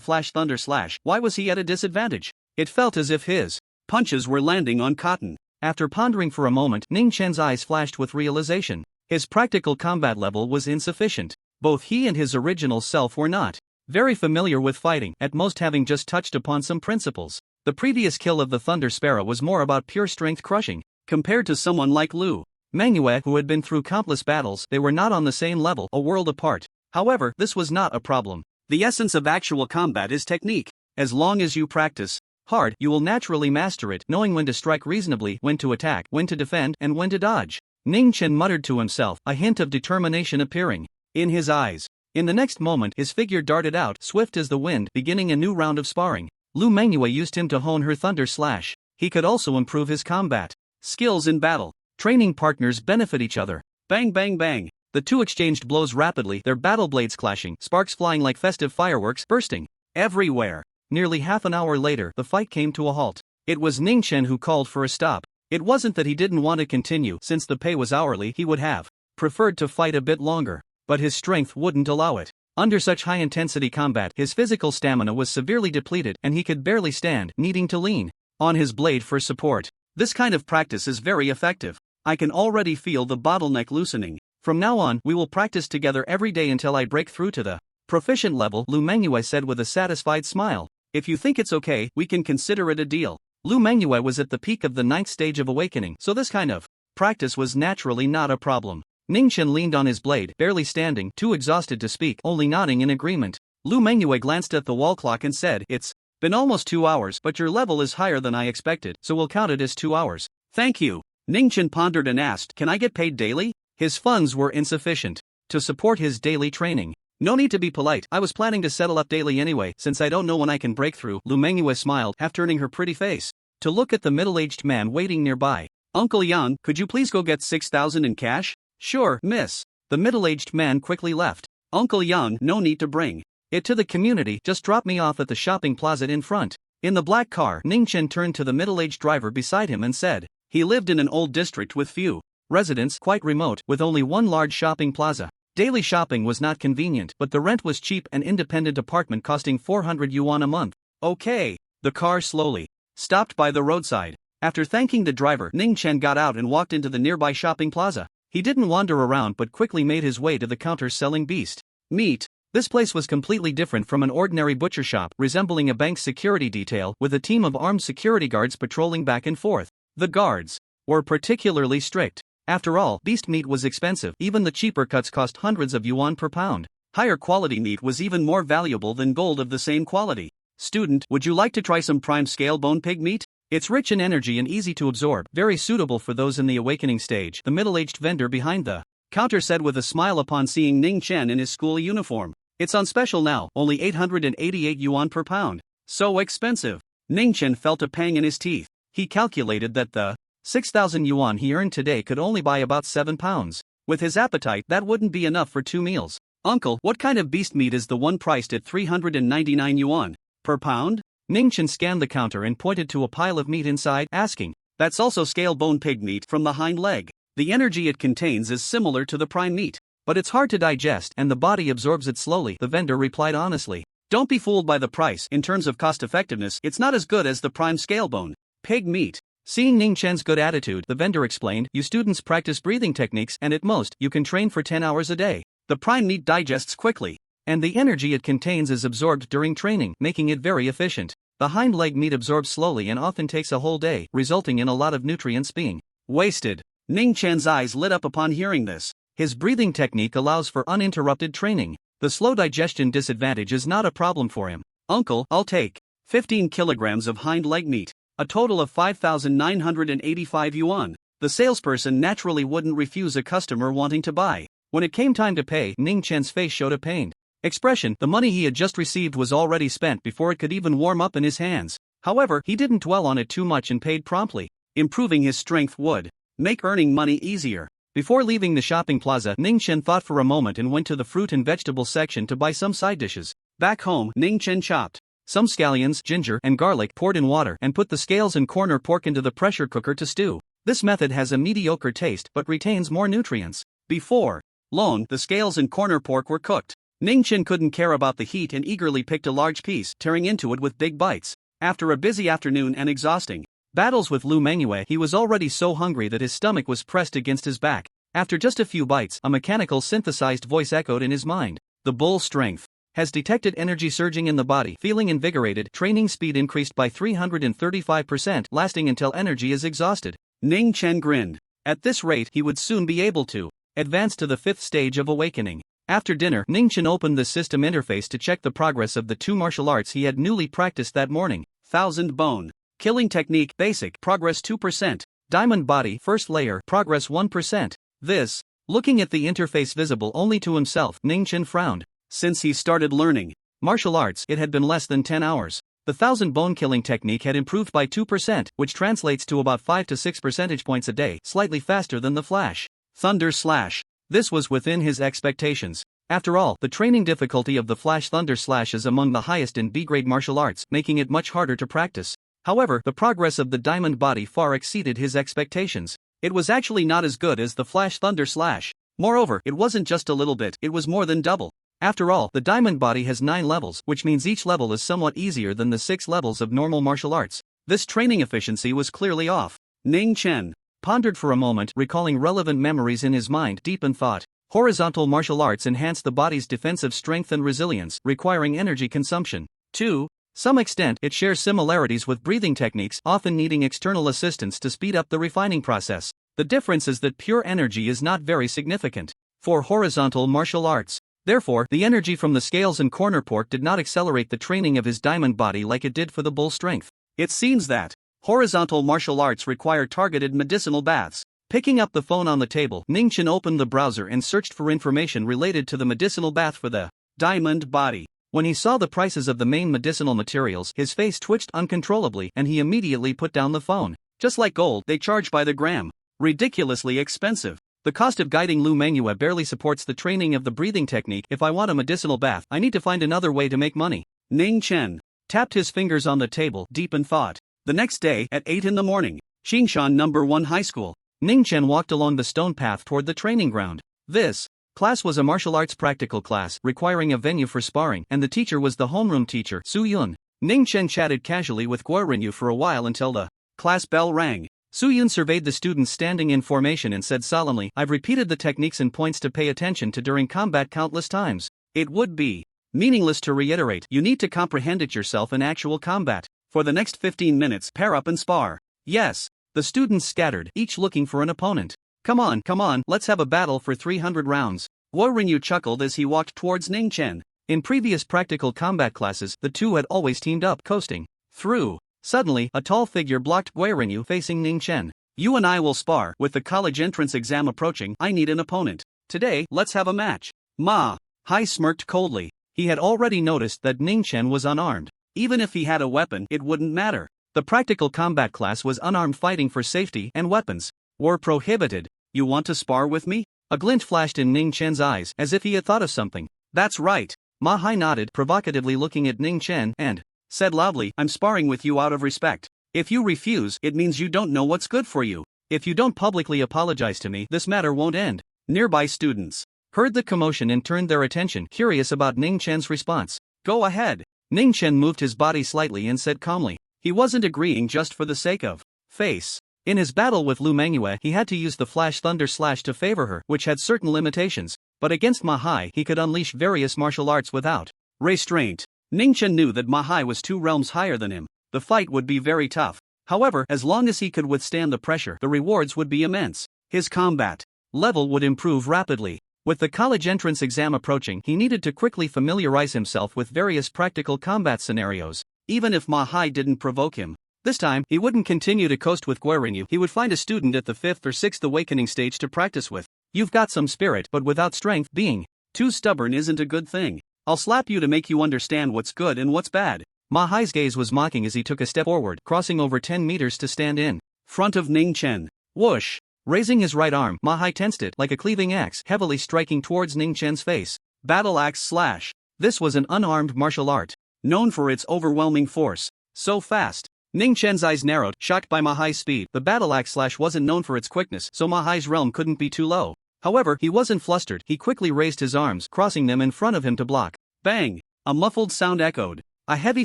Flash Thunder Slash, why was he at a disadvantage? It felt as if his punches were landing on cotton. After pondering for a moment, Ning Chen's eyes flashed with realization. His practical combat level was insufficient. Both he and his original self were not very familiar with fighting, at most having just touched upon some principles. The previous kill of the Thunder Sparrow was more about pure strength crushing. Compared to someone like Lu Mengyue, who had been through countless battles, they were not on the same level, a world apart. However, this was not a problem. The essence of actual combat is technique. As long as you practice hard, you will naturally master it, knowing when to strike reasonably, when to attack, when to defend, and when to dodge. Ning Chen muttered to himself, a hint of determination appearing in his eyes. In the next moment, his figure darted out, swift as the wind, beginning a new round of sparring. Lu Mengyue used him to hone her Thunder Slash. He could also improve his combat skills in battle. Training partners benefit each other. Bang bang bang. The two exchanged blows rapidly, their battle blades clashing, sparks flying like festive fireworks, bursting everywhere. Nearly half an hour later, the fight came to a halt. It was Ning Chen who called for a stop. It wasn't that he didn't want to continue, since the pay was hourly, he would have preferred to fight a bit longer. But his strength wouldn't allow it. Under such high-intensity combat, his physical stamina was severely depleted, and he could barely stand, needing to lean on his blade for support. This kind of practice is very effective. I can already feel the bottleneck loosening. From now on, we will practice together every day until I break through to the proficient level, Lu Mengyue said with a satisfied smile. If you think it's okay, we can consider it a deal. Lu Mengyue was at the peak of the 9th stage of awakening, so this kind of practice was naturally not a problem. Ning Chen leaned on his blade, barely standing, too exhausted to speak, only nodding in agreement. Lu Mengyue glanced at the wall clock and said, "It's been almost 2 hours, but your level is higher than I expected, so we'll count it as 2 hours. Thank you." Ning Chen pondered and asked, "Can I get paid daily?" His funds were insufficient to support his daily training. "No need to be polite, I was planning to settle up daily anyway, since I don't know when I can break through." Lu Mengyue smiled, half turning her pretty face to look at the middle-aged man waiting nearby. "Uncle Yang, could you please go get 6,000 in cash?" "Sure, miss." The middle-aged man quickly left. "Uncle Yang, no need to bring it to the community, just drop me off at the shopping plaza in front." In the black car, Ning Chen turned to the middle-aged driver beside him and said, he lived in an old district with few residents, quite remote, with only one large shopping plaza. Daily shopping was not convenient, but the rent was cheap, an independent apartment costing 400 yuan a month. Okay. The car slowly stopped by the roadside. After thanking the driver, Ning Chen got out and walked into the nearby shopping plaza. He didn't wander around but quickly made his way to the counter selling beast meat. This place was completely different from an ordinary butcher shop, resembling a bank's security detail with a team of armed security guards patrolling back and forth. The guards were particularly strict. After all, beast meat was expensive. Even the cheaper cuts cost hundreds of yuan per pound. Higher quality meat was even more valuable than gold of the same quality. Student, would you like to try some prime scale bone pig meat? It's rich in energy and easy to absorb, very suitable for those in the awakening stage, the middle-aged vendor behind the counter said with a smile upon seeing Ning Chen in his school uniform. It's on special now, only 888 yuan per pound. So expensive. Ning Chen felt a pang in his teeth. He calculated that the 6,000 yuan he earned today could only buy about 7 pounds. With his appetite, that wouldn't be enough for 2 meals. Uncle, what kind of beast meat is the one priced at 399 yuan per pound? Ning Chen scanned the counter and pointed to a pile of meat inside, asking. That's also scale bone pig meat from the hind leg. The energy it contains is similar to the prime meat, but it's hard to digest and the body absorbs it slowly, the vendor replied honestly. Don't be fooled by the price. In terms of cost effectiveness, it's not as good as the prime scale bone pig meat. Seeing Ning Chen's good attitude, the vendor explained, you students practice breathing techniques and at most, you can train for 10 hours a day. The prime meat digests quickly, and the energy it contains is absorbed during training, making it very efficient. The hind leg meat absorbs slowly and often takes a whole day, resulting in a lot of nutrients being wasted. Ning Chen's eyes lit up upon hearing this. His breathing technique allows for uninterrupted training. The slow digestion disadvantage is not a problem for him. Uncle, I'll take 15 kilograms of hind leg meat. A total of 5,985 yuan. The salesperson naturally wouldn't refuse a customer wanting to buy. When it came time to pay, Ning Chen's face showed a pained expression. The money he had just received was already spent before it could even warm up in his hands. However, he didn't dwell on it too much and paid promptly. Improving his strength would make earning money easier. Before leaving the shopping plaza, Ning Chen thought for a moment and went to the fruit and vegetable section to buy some side dishes. Back home, Ning Chen chopped some scallions, ginger, and garlic, poured in water, and put the scales and corner pork into the pressure cooker to stew. This method has a mediocre taste but retains more nutrients. Before long, the scales and corner pork were cooked. Ning Chen couldn't care about the heat and eagerly picked a large piece, tearing into it with big bites. After a busy afternoon and exhausting battles with Lu Mengyue, he was already so hungry that his stomach was pressed against his back. After just a few bites, a mechanical synthesized voice echoed in his mind. The bull's strength has detected energy surging in the body. Feeling invigorated, training speed increased by 335%, lasting until energy is exhausted. Ning Chen grinned. At this rate, he would soon be able to advance to the 5th stage of awakening. After dinner, Ning Chen opened the system interface to check the progress of the 2 martial arts he had newly practiced that morning. 1000 bone killing technique, basic, progress 2%. Diamond body, first layer, progress 1%. This, looking at the interface visible only to himself, Ning Chen frowned. Since he started learning martial arts, it had been less than 10 hours. The 1000 bone killing technique had improved by 2%, which translates to about 5 to 6 percentage points a day, slightly faster than the Flash Thunder Slash. This was within his expectations. After all, the training difficulty of the Flash Thunder Slash is among the highest in B-grade martial arts, making it much harder to practice. However, the progress of the diamond body far exceeded his expectations. It was actually not as good as the Flash Thunder Slash. Moreover, it wasn't just a little bit, it was more than double. After all, the diamond body has 9 levels, which means each level is somewhat easier than the 6 levels of normal martial arts. This training efficiency was clearly off. Ning Chen pondered for a moment, recalling relevant memories in his mind, deep in thought. Horizontal martial arts enhance the body's defensive strength and resilience, requiring energy consumption. To some extent, it shares similarities with breathing techniques, often needing external assistance to speed up the refining process. The difference is that pure energy is not very significant for horizontal martial arts. Therefore, the energy from the scales and corner pork did not accelerate the training of his diamond body like it did for the bull strength. It seems that horizontal martial arts require targeted medicinal baths. Picking up the phone on the table, Ning Chen opened the browser and searched for information related to the medicinal bath for the diamond body. When he saw the prices of the main medicinal materials, his face twitched uncontrollably and he immediately put down the phone. Just like gold, they charge by the gram. Ridiculously expensive. The cost of guiding Lu Mengyue barely supports the training of the breathing technique. If I want a medicinal bath, I need to find another way to make money. Ning Chen tapped his fingers on the table, deep in thought. The next day, at 8 in the morning, Xingshan No. 1 High School. Ning Chen walked along the stone path toward the training ground. This class was a martial arts practical class, requiring a venue for sparring, and the teacher was the homeroom teacher, Su Yun. Ning Chen chatted casually with Guo Renyu for a while until the class bell rang. Su Yun surveyed the students standing in formation and said solemnly, I've repeated the techniques and points to pay attention to during combat countless times. It would be meaningless to reiterate. You need to comprehend it yourself in actual combat. For the next 15 minutes, pair up and spar. Yes. The students scattered, each looking for an opponent. Come on, let's have a battle for 300 rounds. Guo chuckled as he walked towards Ning Chen. In previous practical combat classes, the two had always teamed up, coasting through. Suddenly, a tall figure blocked Guo facing Ning Chen. You and I will spar. With the college entrance exam approaching, I need an opponent. Today, let's have a match. Ma Hai smirked coldly. He had already noticed that Ning Chen was unarmed. Even if he had a weapon, it wouldn't matter. The practical combat class was unarmed fighting for safety, and weapons were prohibited. You want to spar with me? A glint flashed in Ning Chen's eyes, as if he had thought of something. That's right. Ma Hai nodded, provocatively looking at Ning Chen, and said loudly, I'm sparring with you out of respect. If you refuse, it means you don't know what's good for you. If you don't publicly apologize to me, this matter won't end. Nearby students heard the commotion and turned their attention, curious about Ning Chen's response. Go ahead. Ning Chen moved his body slightly and said calmly. He wasn't agreeing just for the sake of face. In his battle with Lu Manhwa, he had to use the Flash Thunder Slash to favor her, which had certain limitations, but against Ma Hai he could unleash various martial arts without restraint. Ning Chen knew that Ma Hai was 2 realms higher than him. The fight would be very tough. However, as long as he could withstand the pressure, the rewards would be immense. His combat level would improve rapidly. With the college entrance exam approaching, he needed to quickly familiarize himself with various practical combat scenarios, even if Ma Hai didn't provoke him. This time, he wouldn't continue to coast with Guo. He would find a student at the 5th or 6th awakening stage to practice with. You've got some spirit, but without strength, being too stubborn isn't a good thing. I'll slap you to make you understand what's good and what's bad. Ma Hai's gaze was mocking as he took a step forward, crossing over 10 meters to stand in front of Ning Chen. Whoosh! Raising his right arm, Ma Hai tensed it like a cleaving axe, heavily striking towards Ning Chen's face. Battle Axe Slash. This was an unarmed martial art, known for its overwhelming force. So fast. Ning Chen's eyes narrowed, shocked by Ma Hai's speed. The Battle Axe Slash wasn't known for its quickness, so Ma Hai's realm couldn't be too low. However, he wasn't flustered. He quickly raised his arms, crossing them in front of him to block. Bang! A muffled sound echoed. A heavy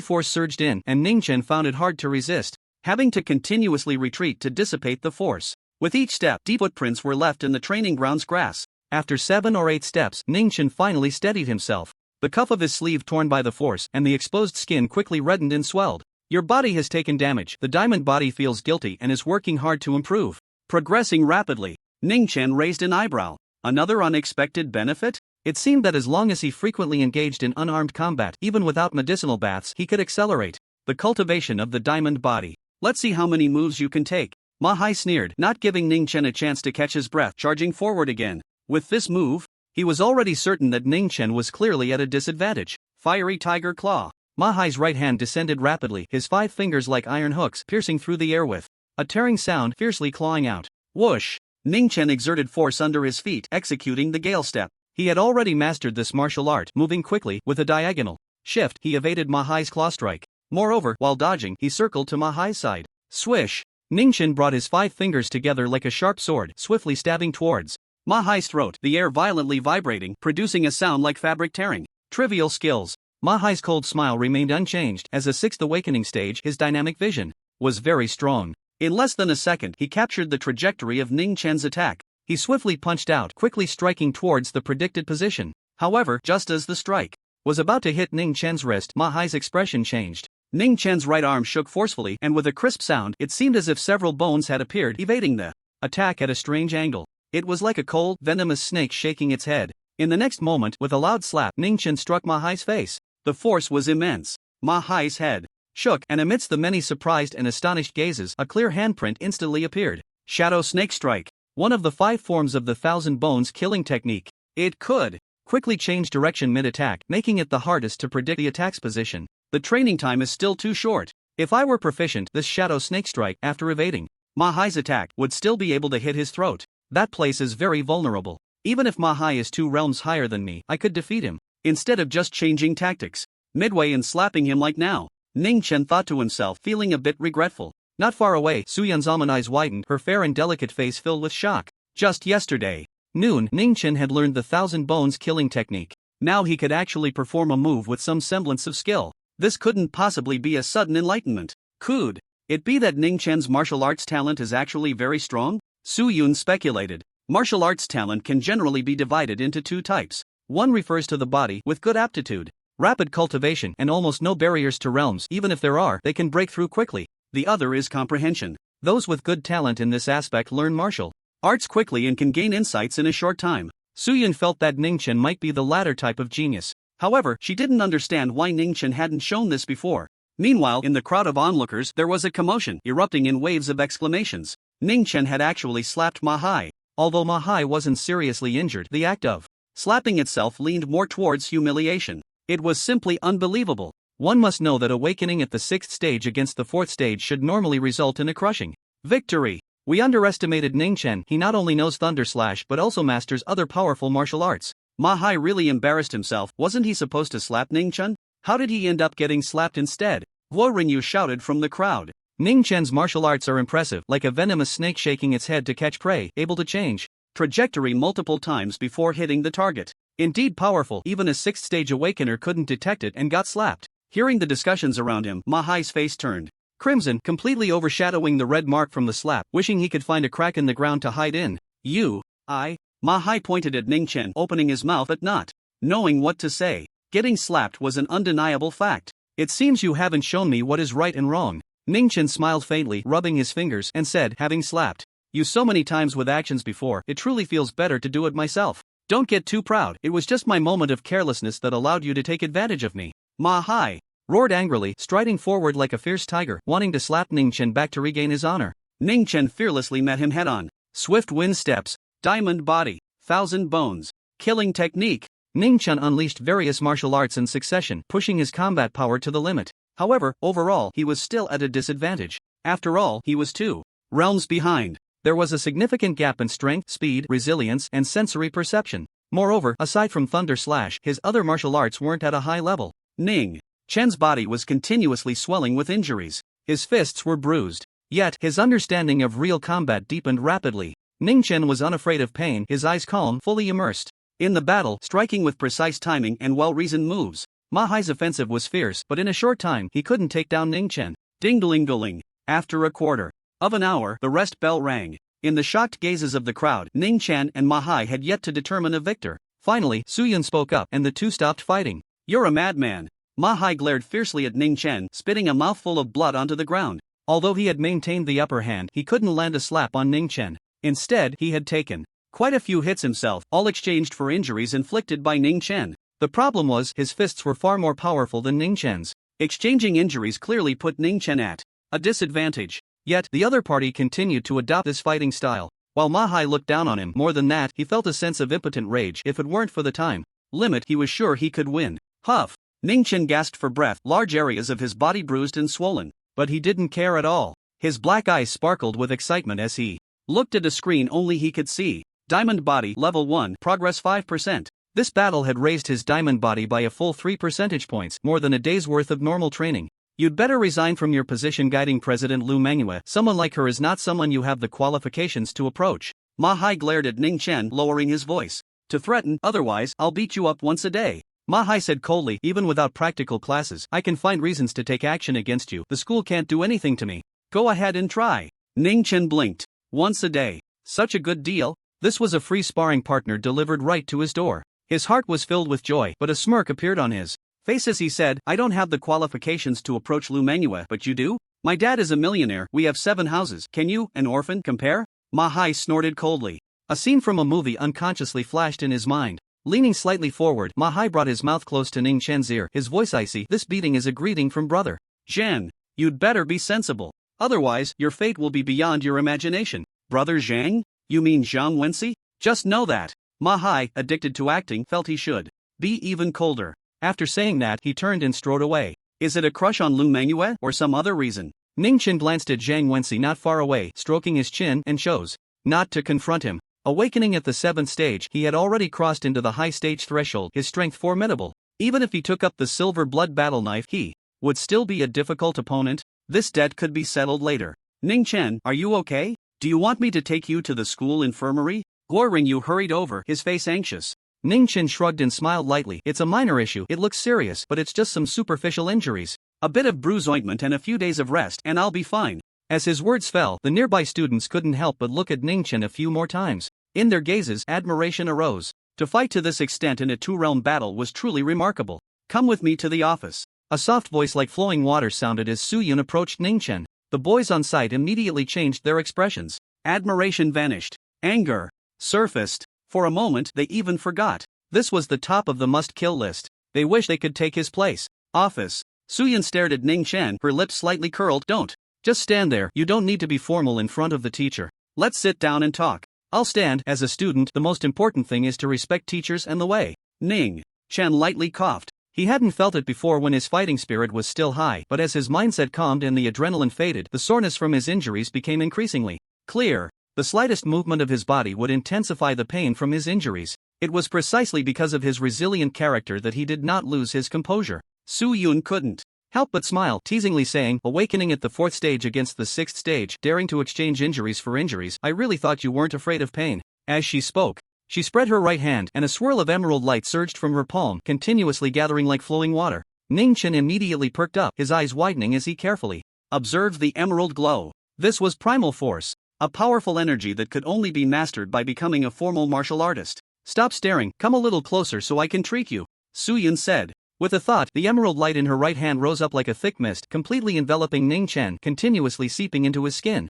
force surged in, and Ning Chen found it hard to resist, having to continuously retreat to dissipate the force. With each step, deep footprints were left in the training ground's grass. After 7 or 8 steps, Ning Chen finally steadied himself. The cuff of his sleeve torn by the force, and the exposed skin quickly reddened and swelled. Your body has taken damage. The diamond body feels guilty and is working hard to improve. Progressing rapidly. Ning Chen raised an eyebrow. Another unexpected benefit? It seemed that as long as he frequently engaged in unarmed combat, even without medicinal baths, he could accelerate the cultivation of the diamond body. Let's see how many moves you can take. Ma Hai sneered, not giving Ning Chen a chance to catch his breath, charging forward again. With this move, he was already certain that Ning Chen was clearly at a disadvantage. Fiery Tiger Claw. Ma Hai's right hand descended rapidly, his 5 fingers like iron hooks piercing through the air with a tearing sound, fiercely clawing out. Whoosh! Ning Chen exerted force under his feet, executing the Gale Step. He had already mastered this martial art, moving quickly. With a diagonal shift, he evaded Ma Hai's claw strike. Moreover, while dodging, he circled to Ma Hai's side. Swish! Ning Chen brought his 5 fingers together like a sharp sword, swiftly stabbing towards Ma Hai's throat, the air violently vibrating, producing a sound like fabric tearing. Trivial skills. Ma Hai's cold smile remained unchanged. As a 6th awakening stage, his dynamic vision was very strong. In less than a second, he captured the trajectory of Ning Chen's attack. He swiftly punched out, quickly striking towards the predicted position. However, just as the strike was about to hit Ning Chen's wrist, Ma Hai's expression changed. Ning Chen's right arm shook forcefully, and with a crisp sound, it seemed as if several bones had appeared, evading the attack at a strange angle. It was like a cold, venomous snake shaking its head. In the next moment, with a loud slap, Ning Chen struck Ma Hai's face. The force was immense. Ma Hai's head shook, and amidst the many surprised and astonished gazes, a clear handprint instantly appeared. Shadow Snake Strike. One of the 5 forms of the 1,000 Bones killing technique. It could quickly change direction mid-attack, making it the hardest to predict the attack's position. The training time is still too short. If I were proficient, this Shadow Snake Strike, after evading Ma Hai's attack, would still be able to hit his throat. That place is very vulnerable. Even if Ma Hai is 2 realms higher than me, I could defeat him. Instead of just changing tactics midway and slapping him like now, Ning Chen thought to himself, feeling a bit regretful. Not far away, Su Yun's almond eyes widened, her fair and delicate face filled with shock. Just yesterday noon, Ning Chen had learned the 1,000 Bones killing technique. Now he could actually perform a move with some semblance of skill. This couldn't possibly be a sudden enlightenment. Could it be that Ning Chen's martial arts talent is actually very strong? Su Yun speculated. Martial arts talent can generally be divided into 2 types. One refers to the body with good aptitude, rapid cultivation, and almost no barriers to realms. Even if there are, they can break through quickly. The other is comprehension. Those with good talent in this aspect learn martial arts quickly and can gain insights in a short time. Suyun felt that Ningchen might be the latter type of genius. However, she didn't understand why Ningchen hadn't shown this before. Meanwhile, in the crowd of onlookers, there was a commotion, erupting in waves of exclamations. Ningchen had actually slapped Mahai. Although Mahai wasn't seriously injured, the act of slapping itself leaned more towards humiliation. It was simply unbelievable. One must know that awakening at the 6th stage against the 4th stage should normally result in a crushing victory. We underestimated Ningchen. He not only knows Thunder Slash but also masters other powerful martial arts. Mahai really embarrassed himself. Wasn't he supposed to slap Ningchen? How did he end up getting slapped instead? Guo Ringyu shouted from the crowd. Ningchen's martial arts are impressive, like a venomous snake shaking its head to catch prey, able to change trajectory multiple times before hitting the target. Indeed powerful, even a 6th stage awakener couldn't detect it and got slapped. Hearing the discussions around him, Mahai's face turned crimson, completely overshadowing the red mark from the slap, wishing he could find a crack in the ground to hide in. Mahai pointed at Ningchen, opening his mouth but not knowing what to say. Getting slapped was an undeniable fact. It seems you haven't shown me what is right and wrong. Ningchen smiled faintly, rubbing his fingers, and said, having slapped you so many times with actions before, it truly feels better to do it myself. Don't get too proud, it was just my moment of carelessness that allowed you to take advantage of me. Mahai roared angrily, striding forward like a fierce tiger, wanting to slap Ningchen back to regain his honor. Ningchen fearlessly met him head-on. Swift wind steps, diamond body, 1,000 bones, killing technique. Ningchen unleashed various martial arts in succession, pushing his combat power to the limit. However, overall, he was still at a disadvantage. After all, he was 2 realms behind. There was a significant gap in strength, speed, resilience, and sensory perception. Moreover, aside from Thunder Slash, his other martial arts weren't at a high level. Ning Chen's body was continuously swelling with injuries. His fists were bruised. Yet, his understanding of real combat deepened rapidly. Ningchen was unafraid of pain, his eyes calm, fully immersed in the battle, striking with precise timing and well-reasoned moves. Mahai's offensive was fierce, but in a short time, he couldn't take down Ningchen. Ding-a-ling-a-ling. After a quarter of an hour, the rest bell rang. In the shocked gazes of the crowd, Ningchen and Mahai had yet to determine a victor. Finally, Suyun spoke up, and the two stopped fighting. You're a madman. Mahai glared fiercely at Ningchen, spitting a mouthful of blood onto the ground. Although he had maintained the upper hand, he couldn't land a slap on Ningchen. Instead, he had taken quite a few hits himself, all exchanged for injuries inflicted by Ningchen. The problem was, his fists were far more powerful than Ningchen's. Exchanging injuries clearly put Ningchen at a disadvantage. Yet, the other party continued to adopt this fighting style. While Mahai looked down on him, more than that, he felt a sense of impotent rage. If it weren't for the time limit, he was sure he could win. Huff! Ningchen gasped for breath, large areas of his body bruised and swollen. But he didn't care at all. His black eyes sparkled with excitement as he looked at a screen only he could see. Diamond body, level 1, progress 5%. This battle had raised his diamond body by a full 3 percentage points, more than a day's worth of normal training. You'd better resign from your position guiding President Lu Manhwa. Someone like her is not someone you have the qualifications to approach. Mahai glared at Ningchen, lowering his voice. To threaten, otherwise, I'll beat you up once a day. Mahai said coldly, even without practical classes, I can find reasons to take action against you. The school can't do anything to me. Go ahead and try. Ningchen blinked. Once a day. Such a good deal. This was a free sparring partner delivered right to his door. His heart was filled with joy, but a smirk appeared on his face as he said, I don't have the qualifications to approach Lu Manhwa, but you do? My dad is a millionaire, we have 7 houses, can you, an orphan, compare? Mahai snorted coldly. A scene from a movie unconsciously flashed in his mind. Leaning slightly forward, Mahai brought his mouth close to Ningchen's ear, his voice icy. This beating is a greeting from brother Zhang. You'd better be sensible. Otherwise, your fate will be beyond your imagination. Brother Zhang? You mean Zhang Wenxi? Just know that. Mahai, addicted to acting, felt he should be even colder. After saying that, he turned and strode away. Is it a crush on Lu Manhwa, or some other reason? Ningchen glanced at Zhang Wenxi not far away, stroking his chin, and chose not to confront him. Awakening at the 7th stage, he had already crossed into the high stage threshold, his strength formidable. Even if he took up the silver blood battle knife, he would still be a difficult opponent. This debt could be settled later. Ningchen, are you okay? Do you want me to take you to the school infirmary? Guo Ringyu hurried over, his face anxious. Ningchen shrugged and smiled lightly. It's a minor issue, it looks serious, but it's just some superficial injuries. A bit of bruise ointment and a few days of rest, and I'll be fine. As his words fell, the nearby students couldn't help but look at Ningchen a few more times. In their gazes, admiration arose. To fight to this extent in a two-realm battle was truly remarkable. Come with me to the office. A soft voice like flowing water sounded as Soo-yun approached Ning-chen. The boys on site immediately changed their expressions. Admiration vanished. Anger surfaced. For a moment they even forgot. This was the top of the must-kill list. They wished they could take his place. Office. Soo-yun stared at Ning-chen, her lips slightly curled. Don't. Just stand there, you don't need to be formal in front of the teacher. Let's sit down and talk. I'll stand. As a student, the most important thing is to respect teachers and the way. Ning-chen lightly coughed. He hadn't felt it before when his fighting spirit was still high, but as his mindset calmed and the adrenaline faded, the soreness from his injuries became increasingly clear. The slightest movement of his body would intensify the pain from his injuries. It was precisely because of his resilient character that he did not lose his composure. Soo-yun couldn't help but smile, teasingly saying, awakening at the 4th stage against the 6th stage, daring to exchange injuries for injuries, I really thought you weren't afraid of pain. As she spoke, she spread her right hand, and a swirl of emerald light surged from her palm, continuously gathering like flowing water. Ning-chen immediately perked up, his eyes widening as he carefully observed the emerald glow. This was primal force, a powerful energy that could only be mastered by becoming a formal martial artist. Stop staring, come a little closer so I can treat you, Soo-yun said. With a thought, the emerald light in her right hand rose up like a thick mist, completely enveloping Ning-chen, continuously seeping into his skin.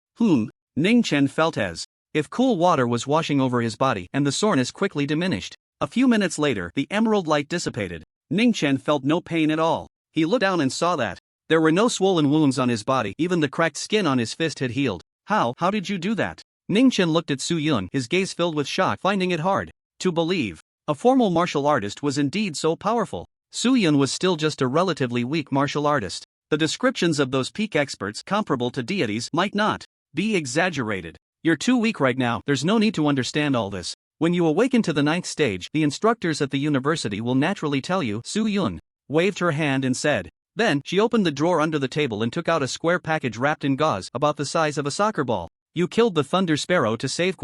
Ning-chen felt as if cool water was washing over his body, and the soreness quickly diminished. A few minutes later, the emerald light dissipated. Ning-chen felt no pain at all. He looked down and saw that there were no swollen wounds on his body, even the cracked skin on his fist had healed. How did you do that? Ning-chen looked at Soo-yun, his gaze filled with shock, finding it hard to believe a formal martial artist was indeed so powerful. Soo-yun was still just a relatively weak martial artist. The descriptions of those peak experts, comparable to deities, might not be exaggerated. You're too weak right now, there's no need to understand all this. When you awaken to the 9th stage, the instructors at the university will naturally tell you. Soo-yun waved her hand and said. Then, she opened the drawer under the table and took out a square package wrapped in gauze, about the size of a soccer ball. You killed the Thunder Sparrow to save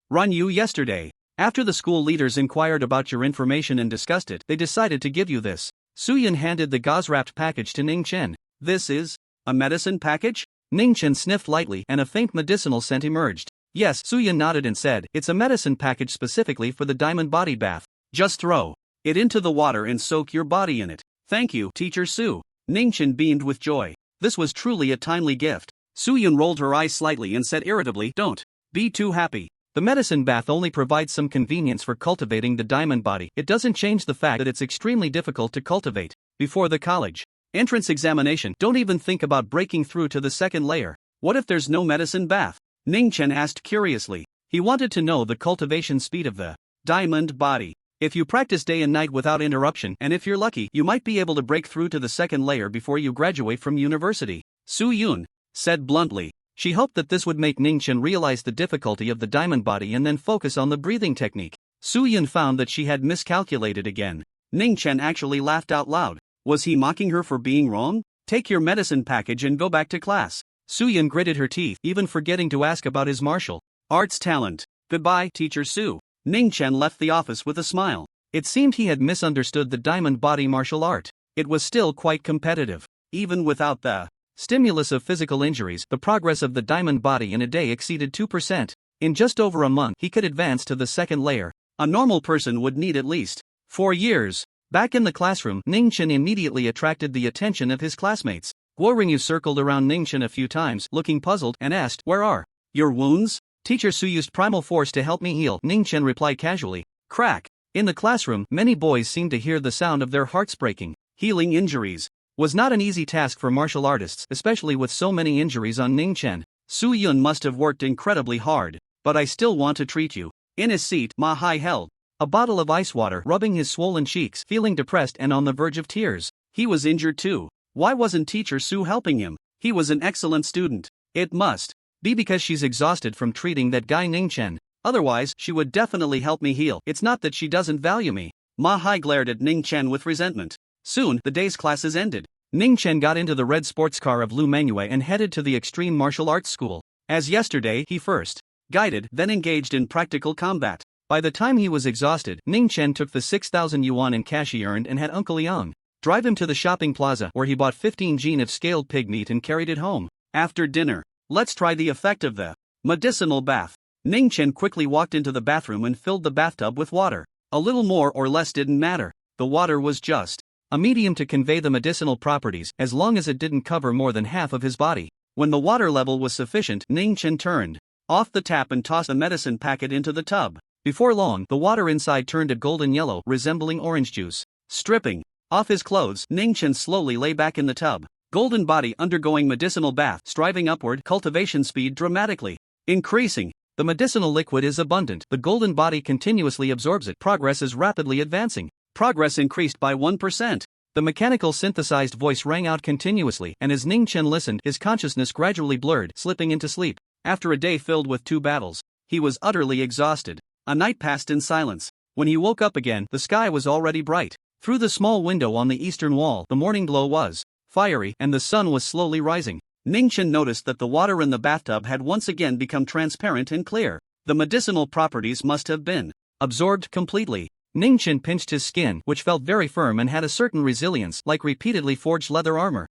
Run-yu yesterday. After the school leaders inquired about your information and discussed it, they decided to give you this. Soo-yun handed the gauze-wrapped package to Ning-chen. This is a medicine package? Ning-chen sniffed lightly, and a faint medicinal scent emerged. Yes, Soo-yun nodded and said, it's a medicine package specifically for the diamond body bath. Just throw it into the water and soak your body in it. Thank you, Teacher Soo. Ning-chen beamed with joy. This was truly a timely gift. Soo-yun rolled her eyes slightly and said irritably, don't be too happy. The medicine bath only provides some convenience for cultivating the diamond body. It doesn't change the fact that it's extremely difficult to cultivate. Before the college entrance examination, don't even think about breaking through to the 2nd layer. What if there's no medicine bath? Ning-chen asked curiously. He wanted to know the cultivation speed of the diamond body. If you practice day and night without interruption, and if you're lucky, you might be able to break through to the 2nd layer before you graduate from university, Soo-yun said bluntly. She hoped that this would make Ning-chen realize the difficulty of the diamond body and then focus on the breathing technique. Soo-yun found that she had miscalculated again. Ning-chen actually laughed out loud. Was he mocking her for being wrong? Take your medicine package and go back to class. Soo-yun gritted her teeth, even forgetting to ask about his martial arts talent. Goodbye, Teacher Soo. Ning-chen left the office with a smile. It seemed he had misunderstood the diamond body martial art. It was still quite competitive. Even without the stimulus of physical injuries, the progress of the diamond body in a day exceeded 2%. In just over a month, he could advance to the 2nd layer. A normal person would need at least 4 years. Back in the classroom, Ning-chen immediately attracted the attention of his classmates. Guo Ringyu circled around Ning-chen a few times, looking puzzled, and asked, where are your wounds? Teacher Soo used primal force to help me heal, Ning-chen replied casually. Crack. In the classroom, many boys seemed to hear the sound of their hearts breaking. Healing injuries was not an easy task for martial artists, especially with so many injuries on Ning-chen. Soo-yun must have worked incredibly hard. But I still want to treat you. In his seat, Ma-hai held a bottle of ice water, rubbing his swollen cheeks, feeling depressed and on the verge of tears. He was injured too. Why wasn't Teacher Soo helping him? He was an excellent student. It must be because she's exhausted from treating that guy Ning-chen. Otherwise, she would definitely help me heal. It's not that she doesn't value me. Ma-hai glared at Ning-chen with resentment. Soon, the day's classes ended. Ning-chen got into the red sports car of Lu Manhwa and headed to the extreme martial arts school. As yesterday, he first guided, then engaged in practical combat. By the time he was exhausted, Ning-chen took the 6,000 yuan in cash he earned and had Uncle Yang drive him to the shopping plaza, where he bought 15 jin of scaled pig meat and carried it home. After dinner, let's try the effect of the medicinal bath. Ning-chen quickly walked into the bathroom and filled the bathtub with water. A little more or less didn't matter. The water was just a medium to convey the medicinal properties as long as it didn't cover more than half of his body. When the water level was sufficient, Ning Chen turned off the tap and tossed the medicine packet into the tub. Before long, the water inside turned a golden yellow, resembling orange juice. Stripping off his clothes, Ning Chen slowly lay back in the tub. Golden body undergoing medicinal bath, striving upward, cultivation speed dramatically increasing. The medicinal liquid is abundant. The golden body continuously absorbs it. Progress is rapidly advancing. Progress increased by 1%. The mechanical synthesized voice rang out continuously, and as Ning Chen listened, his consciousness gradually blurred, slipping into sleep. After a day filled with 2 battles, he was utterly exhausted. A night passed in silence. When he woke up again, the sky was already bright. Through the small window on the eastern wall, the morning glow was fiery, and the sun was slowly rising. Ning Chen noticed that the water in the bathtub had once again become transparent and clear. The medicinal properties must have been absorbed completely. Ning Chen pinched his skin, which felt very firm and had a certain resilience, like repeatedly forged leather armor.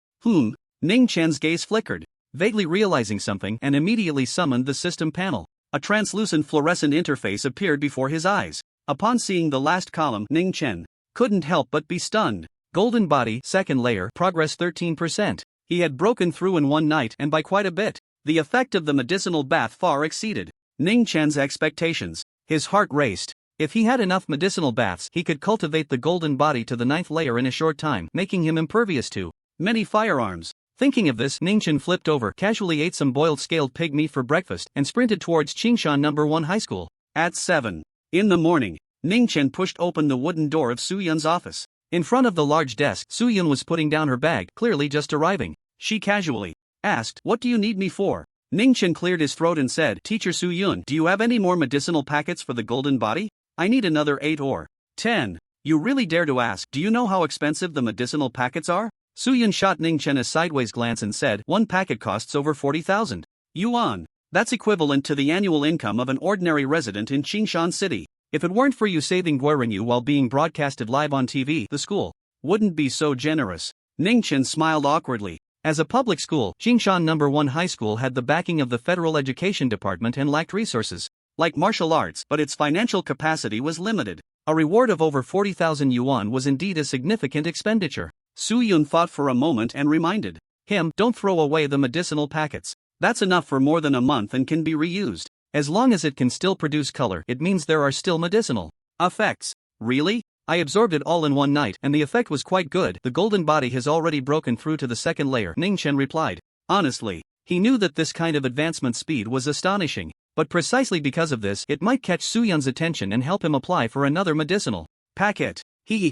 Ning Chen's gaze flickered, vaguely realizing something, and immediately summoned the system panel. A translucent fluorescent interface appeared before his eyes. Upon seeing the last column, Ning Chen couldn't help but be stunned. Golden body, second layer, progress 13%. He had broken through in one night, and by quite a bit. The effect of the medicinal bath far exceeded Ning Chen's expectations. His heart raced. If he had enough medicinal baths, he could cultivate the golden body to the 9th layer in a short time, making him impervious to many firearms. Thinking of this, Ning Chen flipped over, casually ate some boiled scaled pig meat for breakfast, and sprinted towards Qingshan No. 1 High School. At 7 in the morning, Ning Chen pushed open the wooden door of Su Yun's office. In front of the large desk, Su Yun was putting down her bag, clearly just arriving. She casually asked, "What do you need me for?" Ning Chen cleared his throat and said, "Teacher Su Yun, do you have any more medicinal packets for the golden body? I need another 8 or 10. You really dare to ask? Do you know how expensive the medicinal packets are?" Su Yun shot Ning Chen a sideways glance and said, "One packet costs over 40,000 yuan. That's equivalent to the annual income of an ordinary resident in Qingshan City. If it weren't for you saving Guirenyu while being broadcasted live on TV, the school wouldn't be so generous." Ning Chen smiled awkwardly. As a public school, Qingshan No. 1 High School had the backing of the Federal Education Department and lacked resources like martial arts, but its financial capacity was limited. A reward of over 40,000 yuan was indeed a significant expenditure. Su Yun thought for a moment and reminded him, "Don't throw away the medicinal packets. That's enough for more than a month and can be reused. As long as it can still produce color, it means there are still medicinal effects." "Really?" "I absorbed it all in one night, and the effect was quite good. The golden body has already broken through to the 2nd layer," Ning Chen replied. Honestly, he knew that this kind of advancement speed was astonishing. But precisely because of this, it might catch Su Yun's attention and help him apply for another medicinal packet.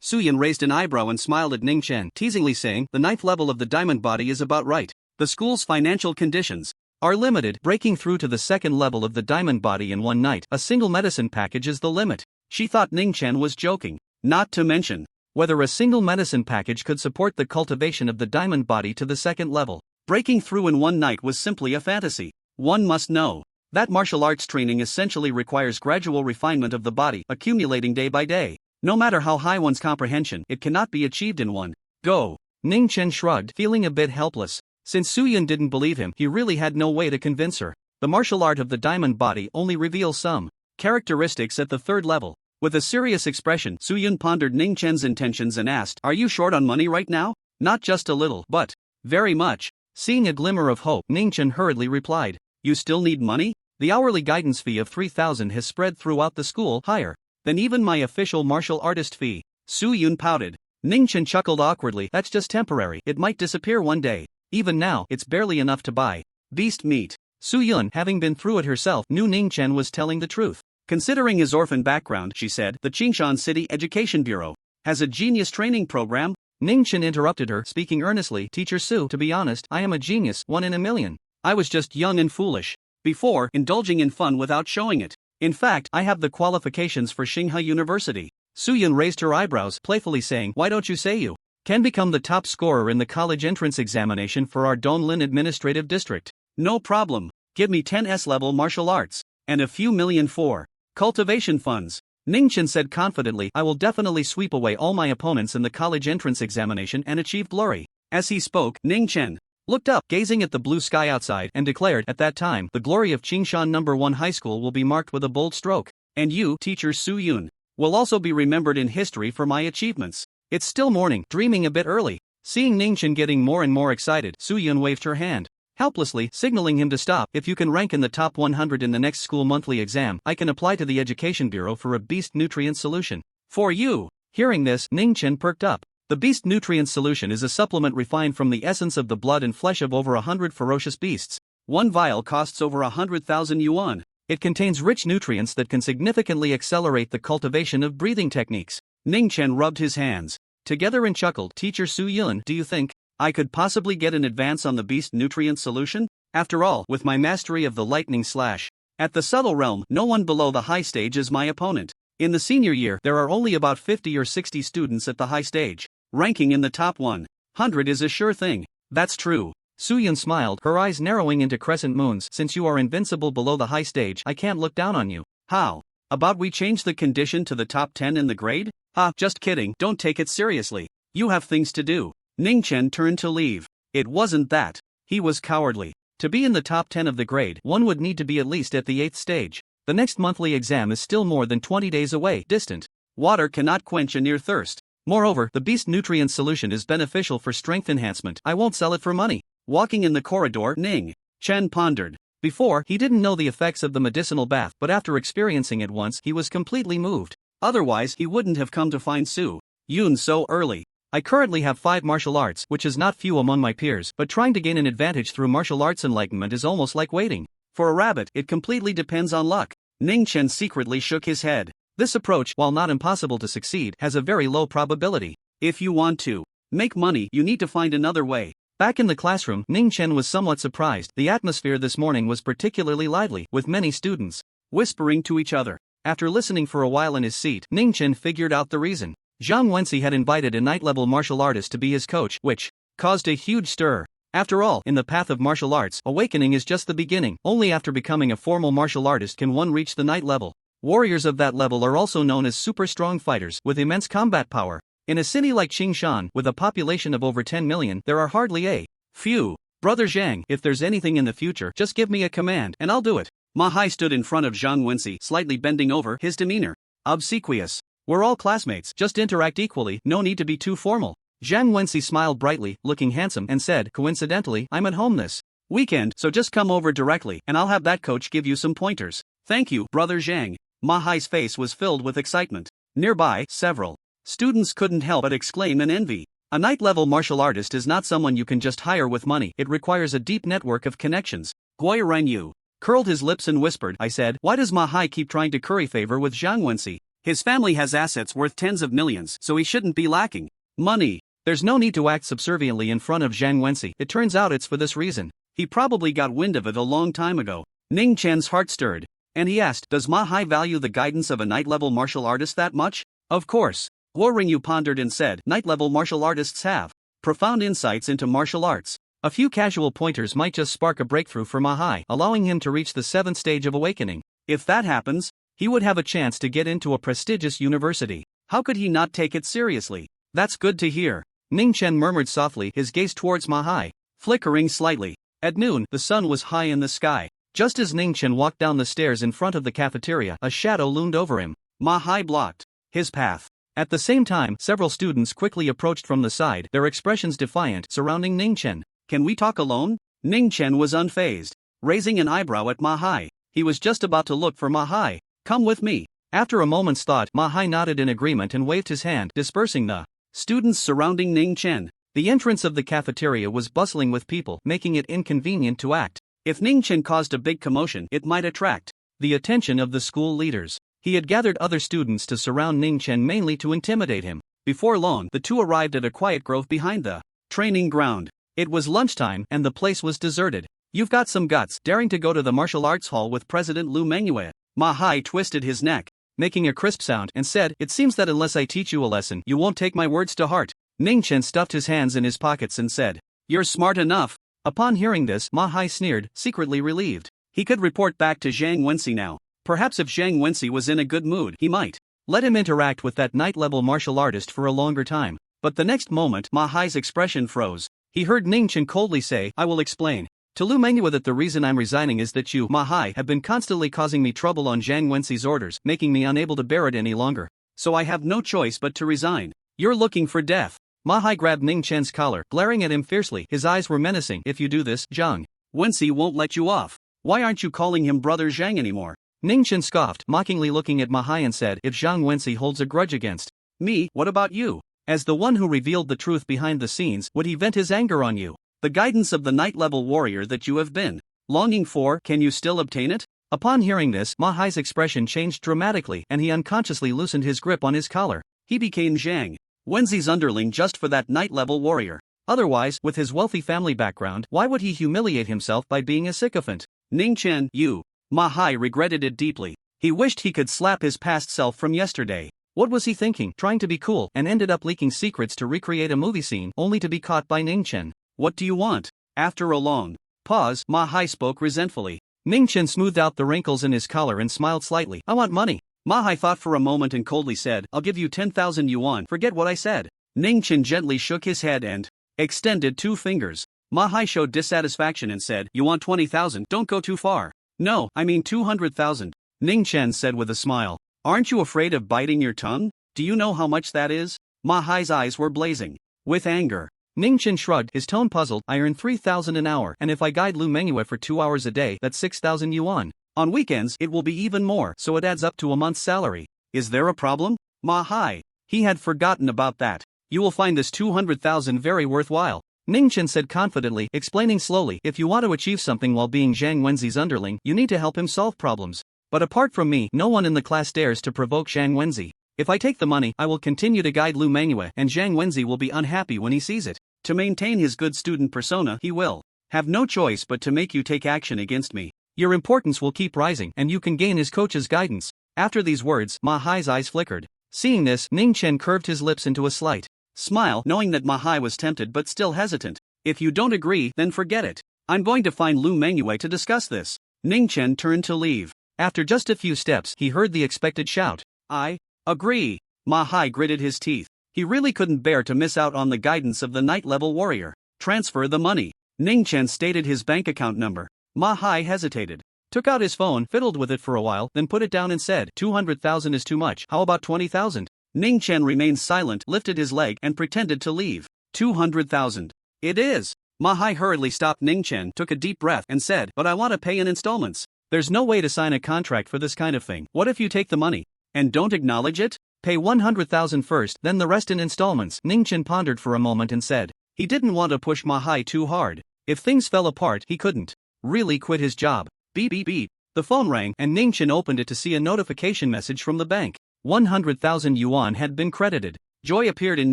Su Yun raised an eyebrow and smiled at Ning Chen, teasingly saying, "The 9th level of the diamond body is about right. The school's financial conditions are limited. Breaking through to the 2nd level of the diamond body in one night, a single medicine package is the limit." She thought Ning Chen was joking. Not to mention whether a single medicine package could support the cultivation of the diamond body to the 2nd level. Breaking through in one night was simply a fantasy. One must know that martial arts training essentially requires gradual refinement of the body, accumulating day by day. No matter how high one's comprehension, it cannot be achieved in one go. Ning Chen shrugged, feeling a bit helpless. Since Su Yun didn't believe him, he really had no way to convince her. The martial art of the diamond body only reveals some characteristics at the 3rd level. With a serious expression, Su Yun pondered Ning Chen's intentions and asked, "Are you short on money right now?" "Not just a little, but very much." Seeing a glimmer of hope, Ning Chen hurriedly replied, "You still need money? The hourly guidance fee of 3,000 has spread throughout the school, higher than even my official martial artist fee." Su Yun pouted. Ning Chen chuckled awkwardly, "That's just temporary, it might disappear one day. Even now, it's barely enough to buy beast meat." Su Yun, having been through it herself, knew Ning Chen was telling the truth. "Considering his orphan background," she said, "the Qingshan City Education Bureau has a genius training program." Ning Chen interrupted her, speaking earnestly, "Teacher Su, to be honest, I am a genius, one in a million. I was just young and foolish before, indulging in fun without showing it. In fact, I have the qualifications for Xinghai University." Su Yun raised her eyebrows, playfully saying, "Why don't you say you can become the top scorer in the college entrance examination for our Donlin Administrative District?" "No problem. Give me 10 S-level martial arts and a few million for cultivation funds." Ning Chen said confidently, "I will definitely sweep away all my opponents in the college entrance examination and achieve glory." As he spoke, Ning Chen looked up, gazing at the blue sky outside, and declared, "At that time, the glory of Qingshan No. 1 High School will be marked with a bold stroke. And you, Teacher Su Yun, will also be remembered in history for my achievements. It's still morning, dreaming a bit early. Seeing Ningchen getting more and more excited, Soo-Yun waved her hand, helplessly, signaling him to stop. If you can rank in the top 100 in the next school monthly exam, I can apply to the Education Bureau for a beast nutrient solution. For you! Hearing this, Ningchen perked up. The beast nutrient solution is a supplement refined from the essence of the blood and flesh of over 100 ferocious beasts. One vial costs over 100,000 yuan. It contains rich nutrients that can significantly accelerate the cultivation of breathing techniques. Ningchen rubbed his hands together and chuckled. Teacher Soo-Yun, do you think I could possibly get an advance on the beast nutrient solution? After all, with my mastery of the lightning slash at the subtle realm, no one below the high stage is my opponent. In the senior year, there are only about 50 or 60 students at the high stage. Ranking in the top 100 is a sure thing. That's true. Soo-Yun smiled, her eyes narrowing into crescent moons. Since you are invincible below the high stage, I can't look down on you. How about we change the condition to the top 10 in the grade? Just kidding, don't take it seriously. You have things to do. Ningchen turned to leave. It wasn't that he was cowardly. To be in the top 10 of the grade, one would need to be at least at the 8th stage. The next monthly exam is still more than 20 days away, distant. Water cannot quench a near thirst. Moreover, the beast nutrient solution is beneficial for strength enhancement. I won't sell it for money. Walking in the corridor, Ningchen pondered. Before, he didn't know the effects of the medicinal bath, but after experiencing it once, he was completely moved. Otherwise, he wouldn't have come to find Soo-Yun so early. I currently have 5 martial arts, which is not few among my peers, but trying to gain an advantage through martial arts enlightenment is almost like waiting for a rabbit. It completely depends on luck. Ningchen secretly shook his head. This approach, while not impossible to succeed, has a very low probability. If you want to make money, you need to find another way. Back in the classroom, Ningchen was somewhat surprised. The atmosphere this morning was particularly lively, with many students whispering to each other. After listening for a while in his seat, Ningchen figured out the reason. Zhang Wenxi had invited a night-level martial artist to be his coach, which caused a huge stir. After all, in the path of martial arts, awakening is just the beginning. Only after becoming a formal martial artist can one reach the night level. Warriors of that level are also known as super strong fighters, with immense combat power. In a city like Qingshan, with a population of over 10 million, there are hardly a few. Brother Zhang, if there's anything in the future, just give me a command, and I'll do it. Ma Hai stood in front of Zhang Wenxi, slightly bending over, his demeanor obsequious. We're all classmates, just interact equally, no need to be too formal. Zhang Wenxi smiled brightly, looking handsome, and said, coincidentally, I'm at home this weekend, so just come over directly, and I'll have that coach give you some pointers. Thank you, Brother Zhang. Ma Hai's face was filled with excitement. Nearby, several students couldn't help but exclaim in envy. A night-level martial artist is not someone you can just hire with money, it requires a deep network of connections. Gui Renyu curled his lips and whispered, I said, why does Ma Hai keep trying to curry favor with Zhang Wenxi? His family has assets worth tens of millions, so he shouldn't be lacking money. There's no need to act subserviently in front of Zhang Wenxi. It turns out it's for this reason. He probably got wind of it a long time ago. Ningchen's heart stirred, and he asked, does Ma Hai value the guidance of a night-level martial artist that much? Of course. Guo Ringyu pondered and said, night-level martial artists have profound insights into martial arts. A few casual pointers might just spark a breakthrough for Ma Hai, allowing him to reach the 7th stage of awakening. If that happens, he would have a chance to get into a prestigious university. How could he not take it seriously? That's good to hear. Ningchen murmured softly, his gaze towards Ma Hai flickering slightly. At noon, the sun was high in the sky. Just as Ningchen walked down the stairs in front of the cafeteria, a shadow loomed over him. Ma Hai blocked his path. At the same time, several students quickly approached from the side, their expressions defiant, surrounding Ningchen. Can we talk alone? Ningchen was unfazed, raising an eyebrow at Ma Hai. He was just about to look for Ma Hai. Come with me. After a moment's thought, Ma Hai nodded in agreement and waved his hand, dispersing the students surrounding Ningchen. The entrance of the cafeteria was bustling with people, making it inconvenient to act. If Ningchen caused a big commotion, it might attract the attention of the school leaders. He had gathered other students to surround Ningchen mainly to intimidate him. Before long, the two arrived at a quiet grove behind the training ground. It was lunchtime, and the place was deserted. You've got some guts, daring to go to the martial arts hall with President Lu Mengyue. Ma Hai twisted his neck, making a crisp sound, and said, it seems that unless I teach you a lesson, you won't take my words to heart. Ningchen stuffed his hands in his pockets and said, you're smart enough. Upon hearing this, Ma Hai sneered, secretly relieved. He could report back to Zhang Wenxi now. Perhaps if Zhang Wenxi was in a good mood, he might let him interact with that night-level martial artist for a longer time. But the next moment, Ma Hai's expression froze. He heard Ningchen coldly say, I will explain to Lu Mengyue that the reason I'm resigning is that you, Ma Hai, have been constantly causing me trouble on Zhang Wenxi's orders, making me unable to bear it any longer. so I have no choice but to resign. You're looking for death. Ma grabbed Ning Chen's collar, glaring at him fiercely. His eyes were menacing. If you do this, Zhang Wensi won't let you off. Why aren't you calling him Brother Zhang anymore? Ning Chen scoffed, mockingly looking at Ma and said, if Zhang Wensi holds a grudge against me, what about you? As the one who revealed the truth behind the scenes, would he vent his anger on you? The guidance of the night-level warrior that you have been longing for, can you still obtain it? Upon hearing this, Ma Hai's expression changed dramatically and he unconsciously loosened his grip on his collar. He became Zhang Wenzi's underling just for that night-level warrior. Otherwise, with his wealthy family background, why would he humiliate himself by being a sycophant? Ning Chen, you. Ma Hai regretted it deeply. He wished he could slap his past self from yesterday. What was he thinking, trying to be cool, and ended up leaking secrets to recreate a movie scene, only to be caught by Ning Chen? What do you want? After a long pause, Ma Hai spoke resentfully. Ning Chen smoothed out the wrinkles in his collar and smiled slightly. I want money. Ma Hai thought for a moment and coldly said, I'll give you 10,000 yuan. Forget what I said. Ning Chen gently shook his head and extended 2 fingers. Ma Hai showed dissatisfaction and said, You want 20,000? Don't go too far. No, I mean 200,000. Ning Chen said with a smile. Aren't you afraid of biting your tongue? Do you know how much that is? Ma Hai's eyes were blazing with anger. Ning Chen shrugged, his tone puzzled. I earn 3,000 an hour, and if I guide Lu Mengyue for 2 hours a day, that's 6,000 yuan. On weekends, it will be even more, so it adds up to a month's salary. Is there a problem? Ma Hai. He had forgotten about that. You will find this 200,000 very worthwhile. Ning Chen said confidently, explaining slowly, if you want to achieve something while being Zhang Wenzi's underling, you need to help him solve problems. But apart from me, no one in the class dares to provoke Zhang Wenzi. If I take the money, I will continue to guide Lu Mengyue, and Zhang Wenzi will be unhappy when he sees it. To maintain his good student persona, he will have no choice but to make you take action against me. Your importance will keep rising, and you can gain his coach's guidance. After these words, Ma Hai's eyes flickered. Seeing this, Ning Chen curved his lips into a slight smile, knowing that Ma Hai was tempted but still hesitant. If you don't agree, then forget it. I'm going to find Lu Mengyue to discuss this. Ning Chen turned to leave. After just a few steps, he heard the expected shout. I agree. Ma Hai gritted his teeth. He really couldn't bear to miss out on the guidance of the night-level warrior. Transfer the money. Ning Chen stated his bank account number. Ma Hai hesitated, took out his phone, fiddled with it for a while, then put it down and said, 200,000 is too much, how about 20,000? Ning Chen remained silent, lifted his leg, and pretended to leave. 200,000. It is. Ma Hai hurriedly stopped Ning Chen, took a deep breath, and said, but I want to pay in installments. There's no way to sign a contract for this kind of thing. What if you take the money and don't acknowledge it? Pay 100,000 first, then the rest in installments. Ning Chen pondered for a moment and said, he didn't want to push Ma Hai too hard. If things fell apart, he couldn't really quit his job. Beep beep beep. The phone rang, and Ning Chen opened it to see a notification message from the bank. 100,000 yuan had been credited. Joy appeared in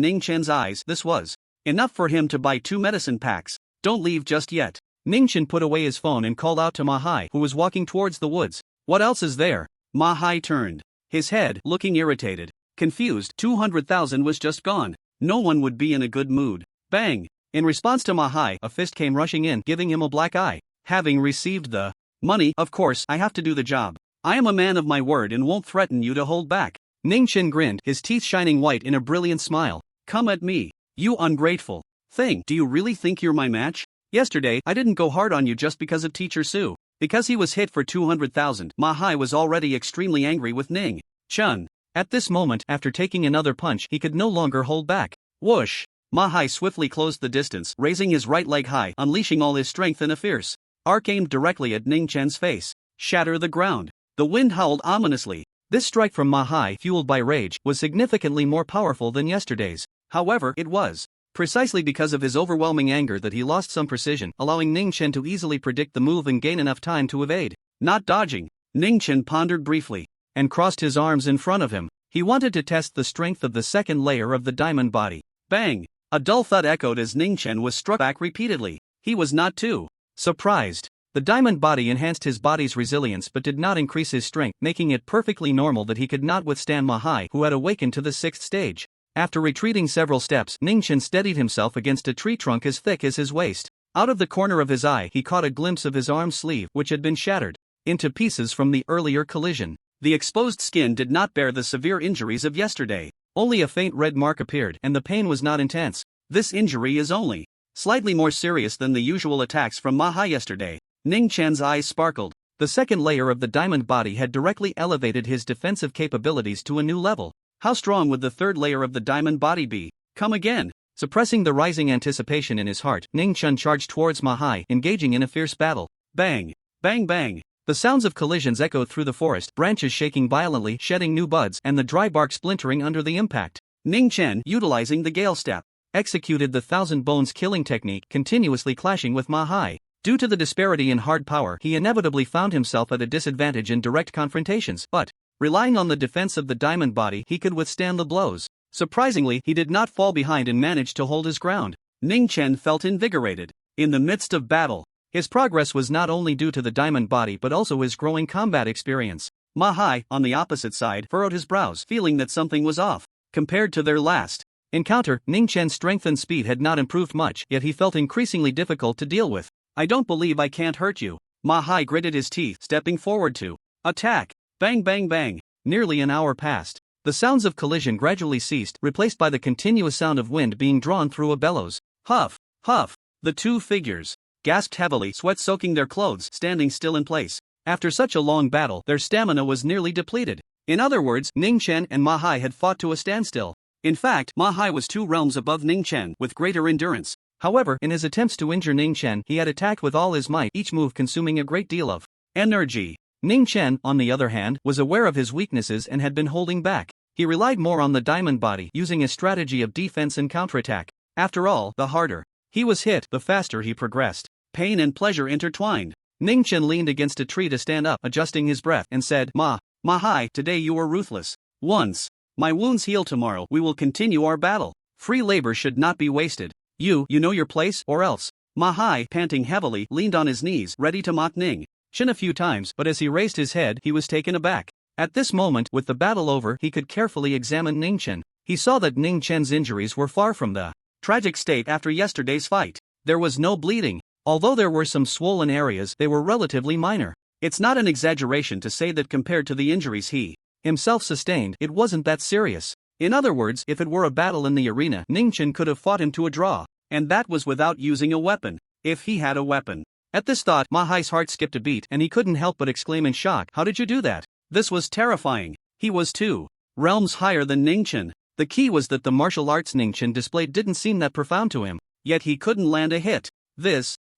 Ning Chen's eyes. This was enough for him to buy 2 medicine packs. Don't leave just yet. Ning Chen put away his phone and called out to Ma Hai, who was walking towards the woods. What else is there? Ma Hai turned his head, looking irritated. Confused, 200,000 was just gone. No one would be in a good mood. Bang! In response to Ma Hai, a fist came rushing in, giving him a black eye. Having received the money, of course, I have to do the job. I am a man of my word and won't threaten you to hold back. Ning Chen grinned, his teeth shining white in a brilliant smile. Come at me, you ungrateful thing. Do you really think you're my match? Yesterday, I didn't go hard on you just because of Teacher Su. Because he was hit for 200,000, Ma Hai was already extremely angry with Ning Chen. At this moment, after taking another punch, he could no longer hold back. Whoosh! Ma Hai swiftly closed the distance, raising his right leg high, unleashing all his strength in a fierce arc aimed directly at Ning Chen's face. Shatter the ground. The wind howled ominously. This strike from Ma Hai, fueled by rage, was significantly more powerful than yesterday's. However, it was precisely because of his overwhelming anger that he lost some precision, allowing Ning Chen to easily predict the move and gain enough time to evade. Not dodging. Ning Chen pondered briefly and crossed his arms in front of him. He wanted to test the strength of the second layer of the diamond body. Bang! A dull thud echoed as Ning Chen was struck back repeatedly. He was not too surprised. The diamond body enhanced his body's resilience but did not increase his strength, making it perfectly normal that he could not withstand Ma Hai, who had awakened to the 6th stage. After retreating several steps, Ning Chen steadied himself against a tree trunk as thick as his waist. Out of the corner of his eye, he caught a glimpse of his arm sleeve, which had been shattered into pieces from the earlier collision. The exposed skin did not bear the severe injuries of yesterday. Only a faint red mark appeared, and the pain was not intense. This injury is only slightly more serious than the usual attacks from Ma Hai yesterday. Ning Chen's eyes sparkled. The second layer of the diamond body had directly elevated his defensive capabilities to a new level. How strong would the third layer of the diamond body be? Come again. Suppressing the rising anticipation in his heart, Ning Chun charged towards Ma Hai, engaging in a fierce battle. Bang! Bang bang! The sounds of collisions echoed through the forest, branches shaking violently, shedding new buds, and the dry bark splintering under the impact. Ning Chen, utilizing the Gale Step, executed the Thousand Bones killing technique, continuously clashing with Ma Hai. Due to the disparity in hard power, he inevitably found himself at a disadvantage in direct confrontations, but, relying on the defense of the diamond body, he could withstand the blows. Surprisingly, he did not fall behind and managed to hold his ground. Ning Chen felt invigorated. In the midst of battle, his progress was not only due to the diamond body but also his growing combat experience. Ma Hai, on the opposite side, furrowed his brows, feeling that something was off. Compared to their last encounter, Ning Chen's strength and speed had not improved much, yet he felt increasingly difficult to deal with. I don't believe I can't hurt you. Ma Hai gritted his teeth, stepping forward to attack. Bang bang bang. Nearly an hour passed. The sounds of collision gradually ceased, replaced by the continuous sound of wind being drawn through a bellows. Huff, huff. The two figures gasped heavily, sweat soaking their clothes, standing still in place. After such a long battle, their stamina was nearly depleted. In other words, Ning Chen and Ma Hai had fought to a standstill. In fact, Ma Hai was 2 realms above Ning Chen, with greater endurance. However, in his attempts to injure Ning Chen, he had attacked with all his might, each move consuming a great deal of energy. Ning Chen, on the other hand, was aware of his weaknesses and had been holding back. He relied more on the diamond body, using a strategy of defense and counterattack. After all, the harder he was hit, the faster he progressed. Pain and pleasure intertwined. Ning Chen leaned against a tree to stand up, adjusting his breath, and said, Ma Hai, today you were ruthless. Once my wounds heal tomorrow, we will continue our battle. Free labor should not be wasted. You know your place, or else. Ma Hai, panting heavily, leaned on his knees, ready to mock Ning Chen a few times, but as he raised his head, he was taken aback. At this moment, with the battle over, he could carefully examine Ning Chen. He saw that Ning Chen's injuries were far from the tragic state after yesterday's fight. There was no bleeding. Although there were some swollen areas, they were relatively minor. It's not an exaggeration to say that compared to the injuries he himself sustained, it wasn't that serious. In other words, if it were a battle in the arena, Ning Chen could have fought him to a draw, and that was without using a weapon. If he had a weapon. At this thought, Ma Hai's heart skipped a beat, and he couldn't help but exclaim in shock, "How did you do that?" This was terrifying. He was 2 realms higher than Ning Chen. The key was that the martial arts Ning Chen displayed didn't seem that profound to him, yet he couldn't land a hit.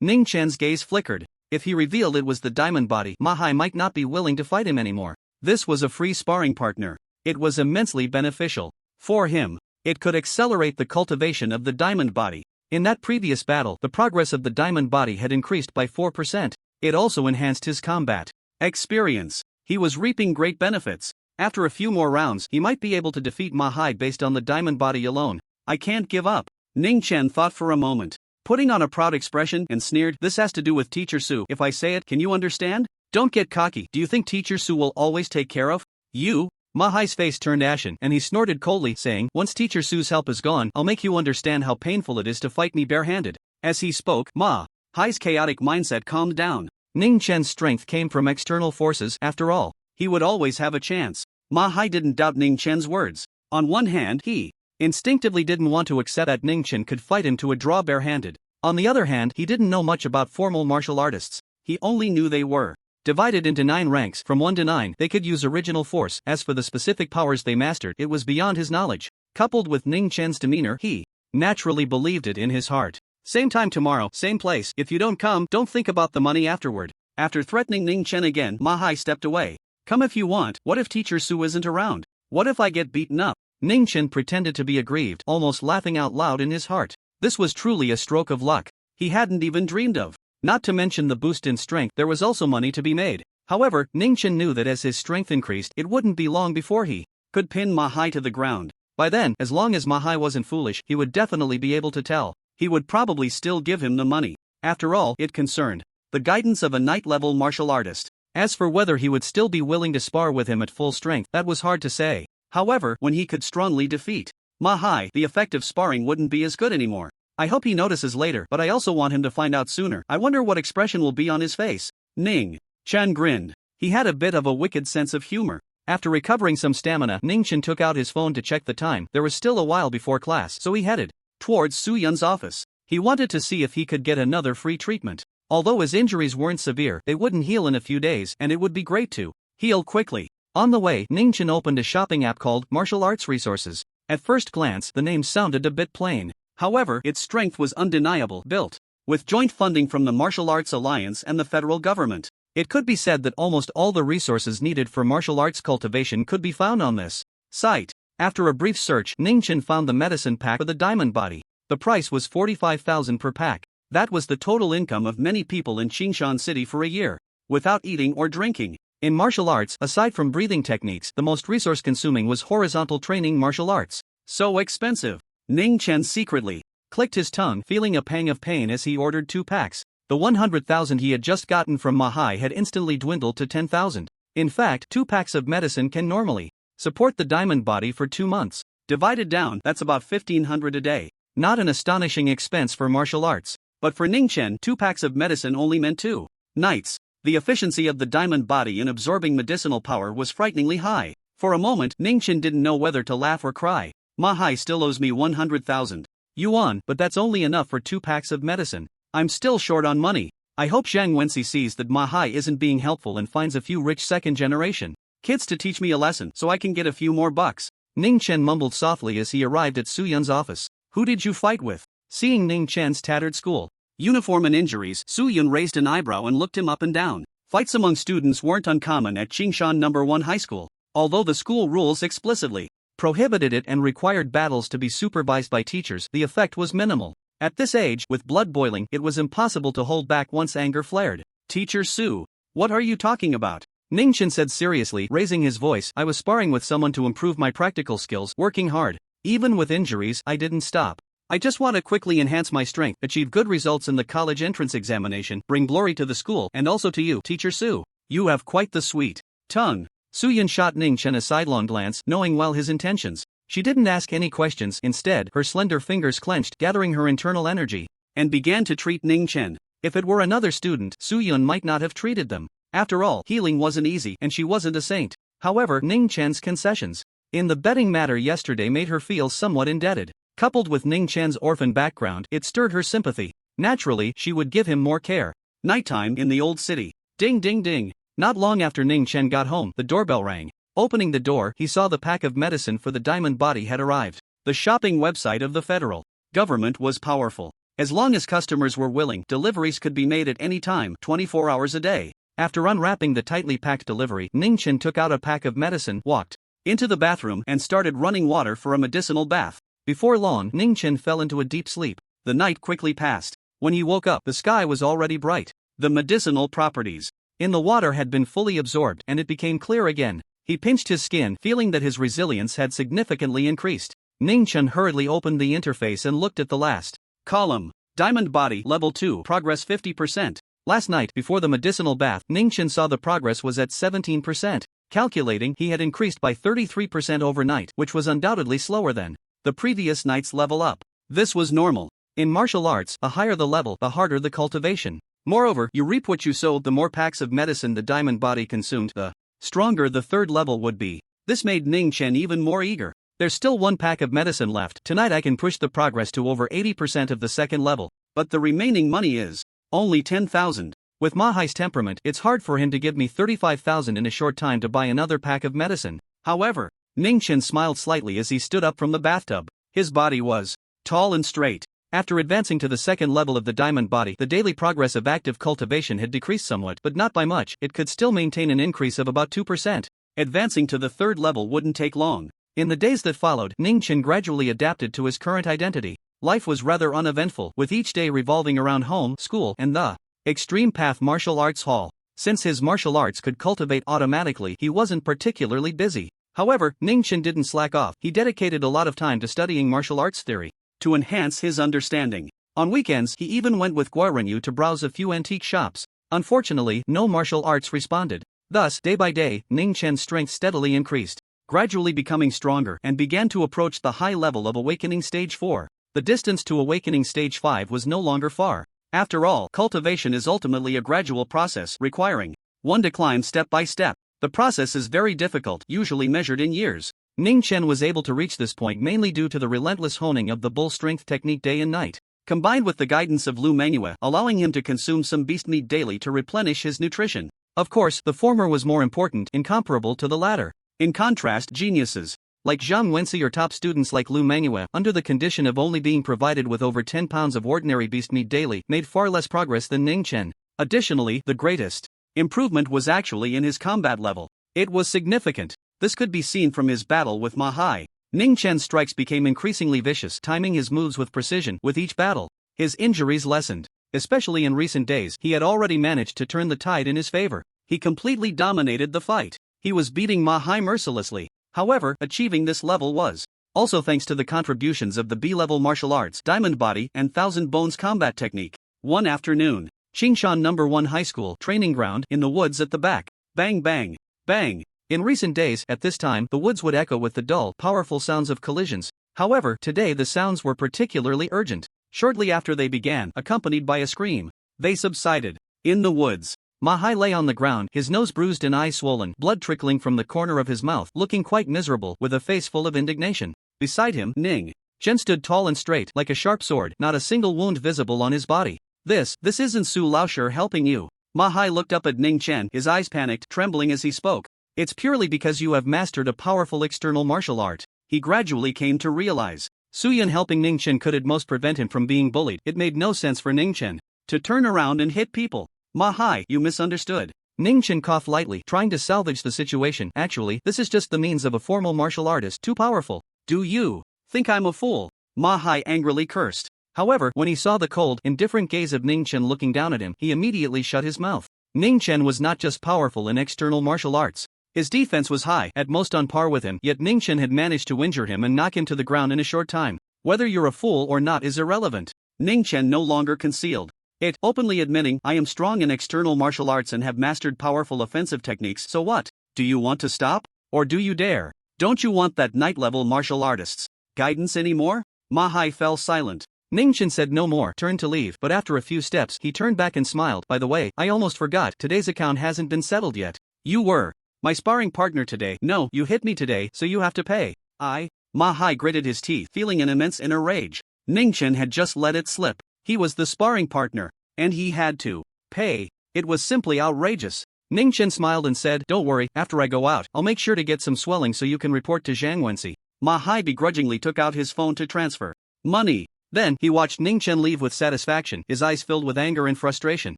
Ning Chen's gaze flickered. If he revealed it was the diamond body, Ma Hai might not be willing to fight him anymore. This was a free sparring partner. It was immensely beneficial for him. It could accelerate the cultivation of the diamond body. In that previous battle, the progress of the diamond body had increased by 4%. It also enhanced his combat experience. He was reaping great benefits. After a few more rounds, he might be able to defeat Ma Hai based on the diamond body alone. I can't give up. Ning Chen thought for a moment, putting on a proud expression, and sneered, "This has to do with Teacher Su. If I say it, can you understand? Don't get cocky. Do you think Teacher Su will always take care of you?" Ma Hai's face turned ashen, and he snorted coldly, saying, "Once Teacher Su's help is gone, I'll make you understand how painful it is to fight me barehanded." As he spoke, Ma Hai's chaotic mindset calmed down. Ning Chen's strength came from external forces. After all, he would always have a chance. Ma Hai didn't doubt Ning Chen's words. On one hand, he instinctively didn't want to accept that Ning Chen could fight him to a draw barehanded. On the other hand, he didn't know much about formal martial artists. He only knew they were divided into 9 ranks. From 1 to 9, they could use original force. As for the specific powers they mastered, it was beyond his knowledge. Coupled with Ning Chen's demeanor, he naturally believed it in his heart. Same time tomorrow, same place. If you don't come, don't think about the money afterward. After threatening Ning Chen again, Ma Hai stepped away. Come if you want. What if Teacher Su isn't around? What if I get beaten up? Ning Chen pretended to be aggrieved, almost laughing out loud in his heart. This was truly a stroke of luck he hadn't even dreamed of. Not to mention the boost in strength, there was also money to be made. However, Ning Chen knew that as his strength increased, it wouldn't be long before he could pin Ma Hai to the ground. By then, as long as Ma Hai wasn't foolish, he would definitely be able to tell. He would probably still give him the money. After all, it concerned the guidance of a ninth-level martial artist. As for whether he would still be willing to spar with him at full strength, that was hard to say. However, when he could strongly defeat Ma Hai, the effect of sparring wouldn't be as good anymore. I hope he notices later, but I also want him to find out sooner. I wonder what expression will be on his face. Ning Chen grinned. He had a bit of a wicked sense of humor. After recovering some stamina, Ning Chen took out his phone to check the time. There was still a while before class, so he headed towards Su Yun's office. He wanted to see if he could get another free treatment. Although his injuries weren't severe, they wouldn't heal in a few days, and it would be great to heal quickly. On the way, Ning Chen opened a shopping app called Martial Arts Resources. At first glance, the name sounded a bit plain. However, its strength was undeniable, built with joint funding from the Martial Arts Alliance and the federal government. It could be said that almost all the resources needed for martial arts cultivation could be found on this site. After a brief search, Ning Chen found the medicine pack for the diamond body. The price was 45,000 per pack. That was the total income of many people in Qingshan City for a year, without eating or drinking. In martial arts, aside from breathing techniques, the most resource-consuming was horizontal training martial arts. So expensive. Ning Chen secretly clicked his tongue, feeling a pang of pain as he ordered 2 packs. The 100,000 he had just gotten from Mahai had instantly dwindled to 10,000. In fact, 2 packs of medicine can normally support the diamond body for 2 months. Divided down, that's about 1,500 a day. Not an astonishing expense for martial arts. But for Ning Chen, 2 packs of medicine only meant 2 nights. The efficiency of the diamond body in absorbing medicinal power was frighteningly high. For a moment, Ning Chen didn't know whether to laugh or cry. Mahai still owes me 100,000 yuan, but that's only enough for 2 packs of medicine. I'm still short on money. I hope Zhang Wenxi sees that Mahai isn't being helpful and finds a few rich second-generation kids to teach me a lesson so I can get a few more bucks. Ning Chen mumbled softly as he arrived at Su Yun's office. Who did you fight with? Seeing Ning Chen's tattered school uniform and injuries, Su Yun raised an eyebrow and looked him up and down. Fights among students weren't uncommon at Qingshan No. 1 High School, although the school rules explicitly prohibited it and required battles to be supervised by teachers. The effect was minimal. At this age, with blood boiling, it was impossible to hold back once anger flared. Teacher Su, what are you talking about? Ning Chen said seriously, raising his voice. I was sparring with someone to improve my practical skills, working hard. Even with injuries, I didn't stop. I just want to quickly enhance my strength, achieve good results in the college entrance examination, bring glory to the school, and also to you, Teacher Su. You have quite the sweet tongue. Su Yun shot Ning Chen a sidelong glance, knowing well his intentions. She didn't ask any questions. Instead, her slender fingers clenched, gathering her internal energy, and began to treat Ning Chen. If it were another student, Su Yun might not have treated them. After all, healing wasn't easy, and she wasn't a saint. However, Ning Chen's concessions in the betting matter yesterday made her feel somewhat indebted. Coupled with Ning Chen's orphan background, it stirred her sympathy. Naturally, she would give him more care. Nighttime in the old city. Ding ding ding. Not long after Ning Chen got home, the doorbell rang. Opening the door, he saw the pack of medicine for the diamond body had arrived. The shopping website of the federal government was powerful. As long as customers were willing, deliveries could be made at any time, 24 hours a day. After unwrapping the tightly packed delivery, Ning Chen took out a pack of medicine, walked into the bathroom, and started running water for a medicinal bath. Before long, Ning Chen fell into a deep sleep. The night quickly passed. When he woke up, the sky was already bright. The medicinal properties in the water had been fully absorbed, and it became clear again. He pinched his skin, feeling that his resilience had significantly increased. Ning Chen hurriedly opened the interface and looked at the last column. Diamond body, level 2, progress 50%. Last night, before the medicinal bath, Ning Chen saw the progress was at 17%. Calculating, he had increased by 33% overnight, which was undoubtedly slower than the previous night's level up. This was normal. In martial arts, the higher the level, the harder the cultivation. Moreover, you reap what you sow. The more packs of medicine the diamond body consumed, the stronger the third level would be. This made Ning Chen even more eager. There's still 1 pack of medicine left. Tonight I can push the progress to over 80% of the second level. But the remaining money is only 10,000. With Mahai's temperament, it's hard for him to give me 35,000 in a short time to buy another pack of medicine. However, Ning Chen smiled slightly as he stood up from the bathtub. His body was tall and straight. After advancing to the second level of the diamond body, the daily progress of active cultivation had decreased somewhat, but not by much. It could still maintain an increase of about 2%. Advancing to the third level wouldn't take long. In the days that followed, Ning Chen gradually adapted to his current identity. Life was rather uneventful, with each day revolving around home, school, and the Extreme Path Martial Arts Hall. Since his martial arts could cultivate automatically, he wasn't particularly busy. However, Ning Chen didn't slack off. He dedicated a lot of time to studying martial arts theory to enhance his understanding. On weekends, he even went with Guarenyu to browse a few antique shops. Unfortunately, no martial arts responded. Thus, day by day, Ning Chen's strength steadily increased, gradually becoming stronger, and began to approach the high level of Awakening Stage 4. The distance to Awakening Stage 5 was no longer far. After all, cultivation is ultimately a gradual process, requiring one to climb step by step. The process is very difficult, usually measured in years. Ning Chen was able to reach this point mainly due to the relentless honing of the bull strength technique day and night, combined with the guidance of Manhwa, allowing him to consume some beast meat daily to replenish his nutrition. Of course, the former was more important, incomparable to the latter. In contrast, geniuses like Zhang Wenci or top students like Lu Manhwa, under the condition of only being provided with over 10 pounds of ordinary beast meat daily, made far less progress than Ning Chen. Additionally, the greatest improvement was actually in his combat level. It was significant. This could be seen from his battle with Ma Hai. Ning Chen's strikes became increasingly vicious, timing his moves with precision. With each battle, his injuries lessened. Especially in recent days, he had already managed to turn the tide in his favor. He completely dominated the fight. He was beating Ma Hai mercilessly. However, achieving this level was also thanks to the contributions of the B-level martial arts, Diamond Body, and Thousand Bones combat technique. One afternoon, Qingshan No. 1 High School training ground in the woods at the back. Bang bang, bang. In recent days, at this time, the woods would echo with the dull, powerful sounds of collisions. However, today the sounds were particularly urgent. Shortly after they began, accompanied by a scream, they subsided. In the woods, Ma Hai lay on the ground, his nose bruised and eyes swollen, blood trickling from the corner of his mouth, looking quite miserable, with a face full of indignation. Beside him, Ning Chen stood tall and straight, like a sharp sword, not a single wound visible on his body. This isn't Su Laoshi helping you. Ma Hai looked up at Ning Chen, his eyes panicked, trembling as he spoke. It's purely because you have mastered a powerful external martial art. He gradually came to realize. Su Yun helping Ning Chen could at most prevent him from being bullied. It made no sense for Ning Chen to turn around and hit people. Ma Hai, you misunderstood. Ning Chen coughed lightly, trying to salvage the situation. Actually, this is just the means of a formal martial artist, too powerful. Do you think I'm a fool? Ma Hai angrily cursed. However, when he saw the cold, indifferent gaze of Ning Chen looking down at him, he immediately shut his mouth. Ning Chen was not just powerful in external martial arts. His defense was high, at most on par with him, yet Ning Chen had managed to injure him and knock him to the ground in a short time. Whether you're a fool or not is irrelevant. Ning Chen no longer concealed it, openly admitting, I am strong in external martial arts and have mastered powerful offensive techniques. So what? Do you want to stop? Or do you dare? Don't you want that night-level martial artist's guidance anymore? Ma Hai fell silent. Ning Chen said no more, turned to leave, but after a few steps, he turned back and smiled. By the way, I almost forgot, today's account hasn't been settled yet. You were my sparring partner today. No, you hit me today, so you have to pay. Ma Hai gritted his teeth, feeling an immense inner rage. Ning Chen had just let it slip. He was the sparring partner, and he had to pay. It was simply outrageous. Ning Chen smiled and said, don't worry, after I go out, I'll make sure to get some swelling so you can report to Zhang Wenci. Ma Hai begrudgingly took out his phone to transfer money. Then, he watched Ning Chen leave with satisfaction, his eyes filled with anger and frustration.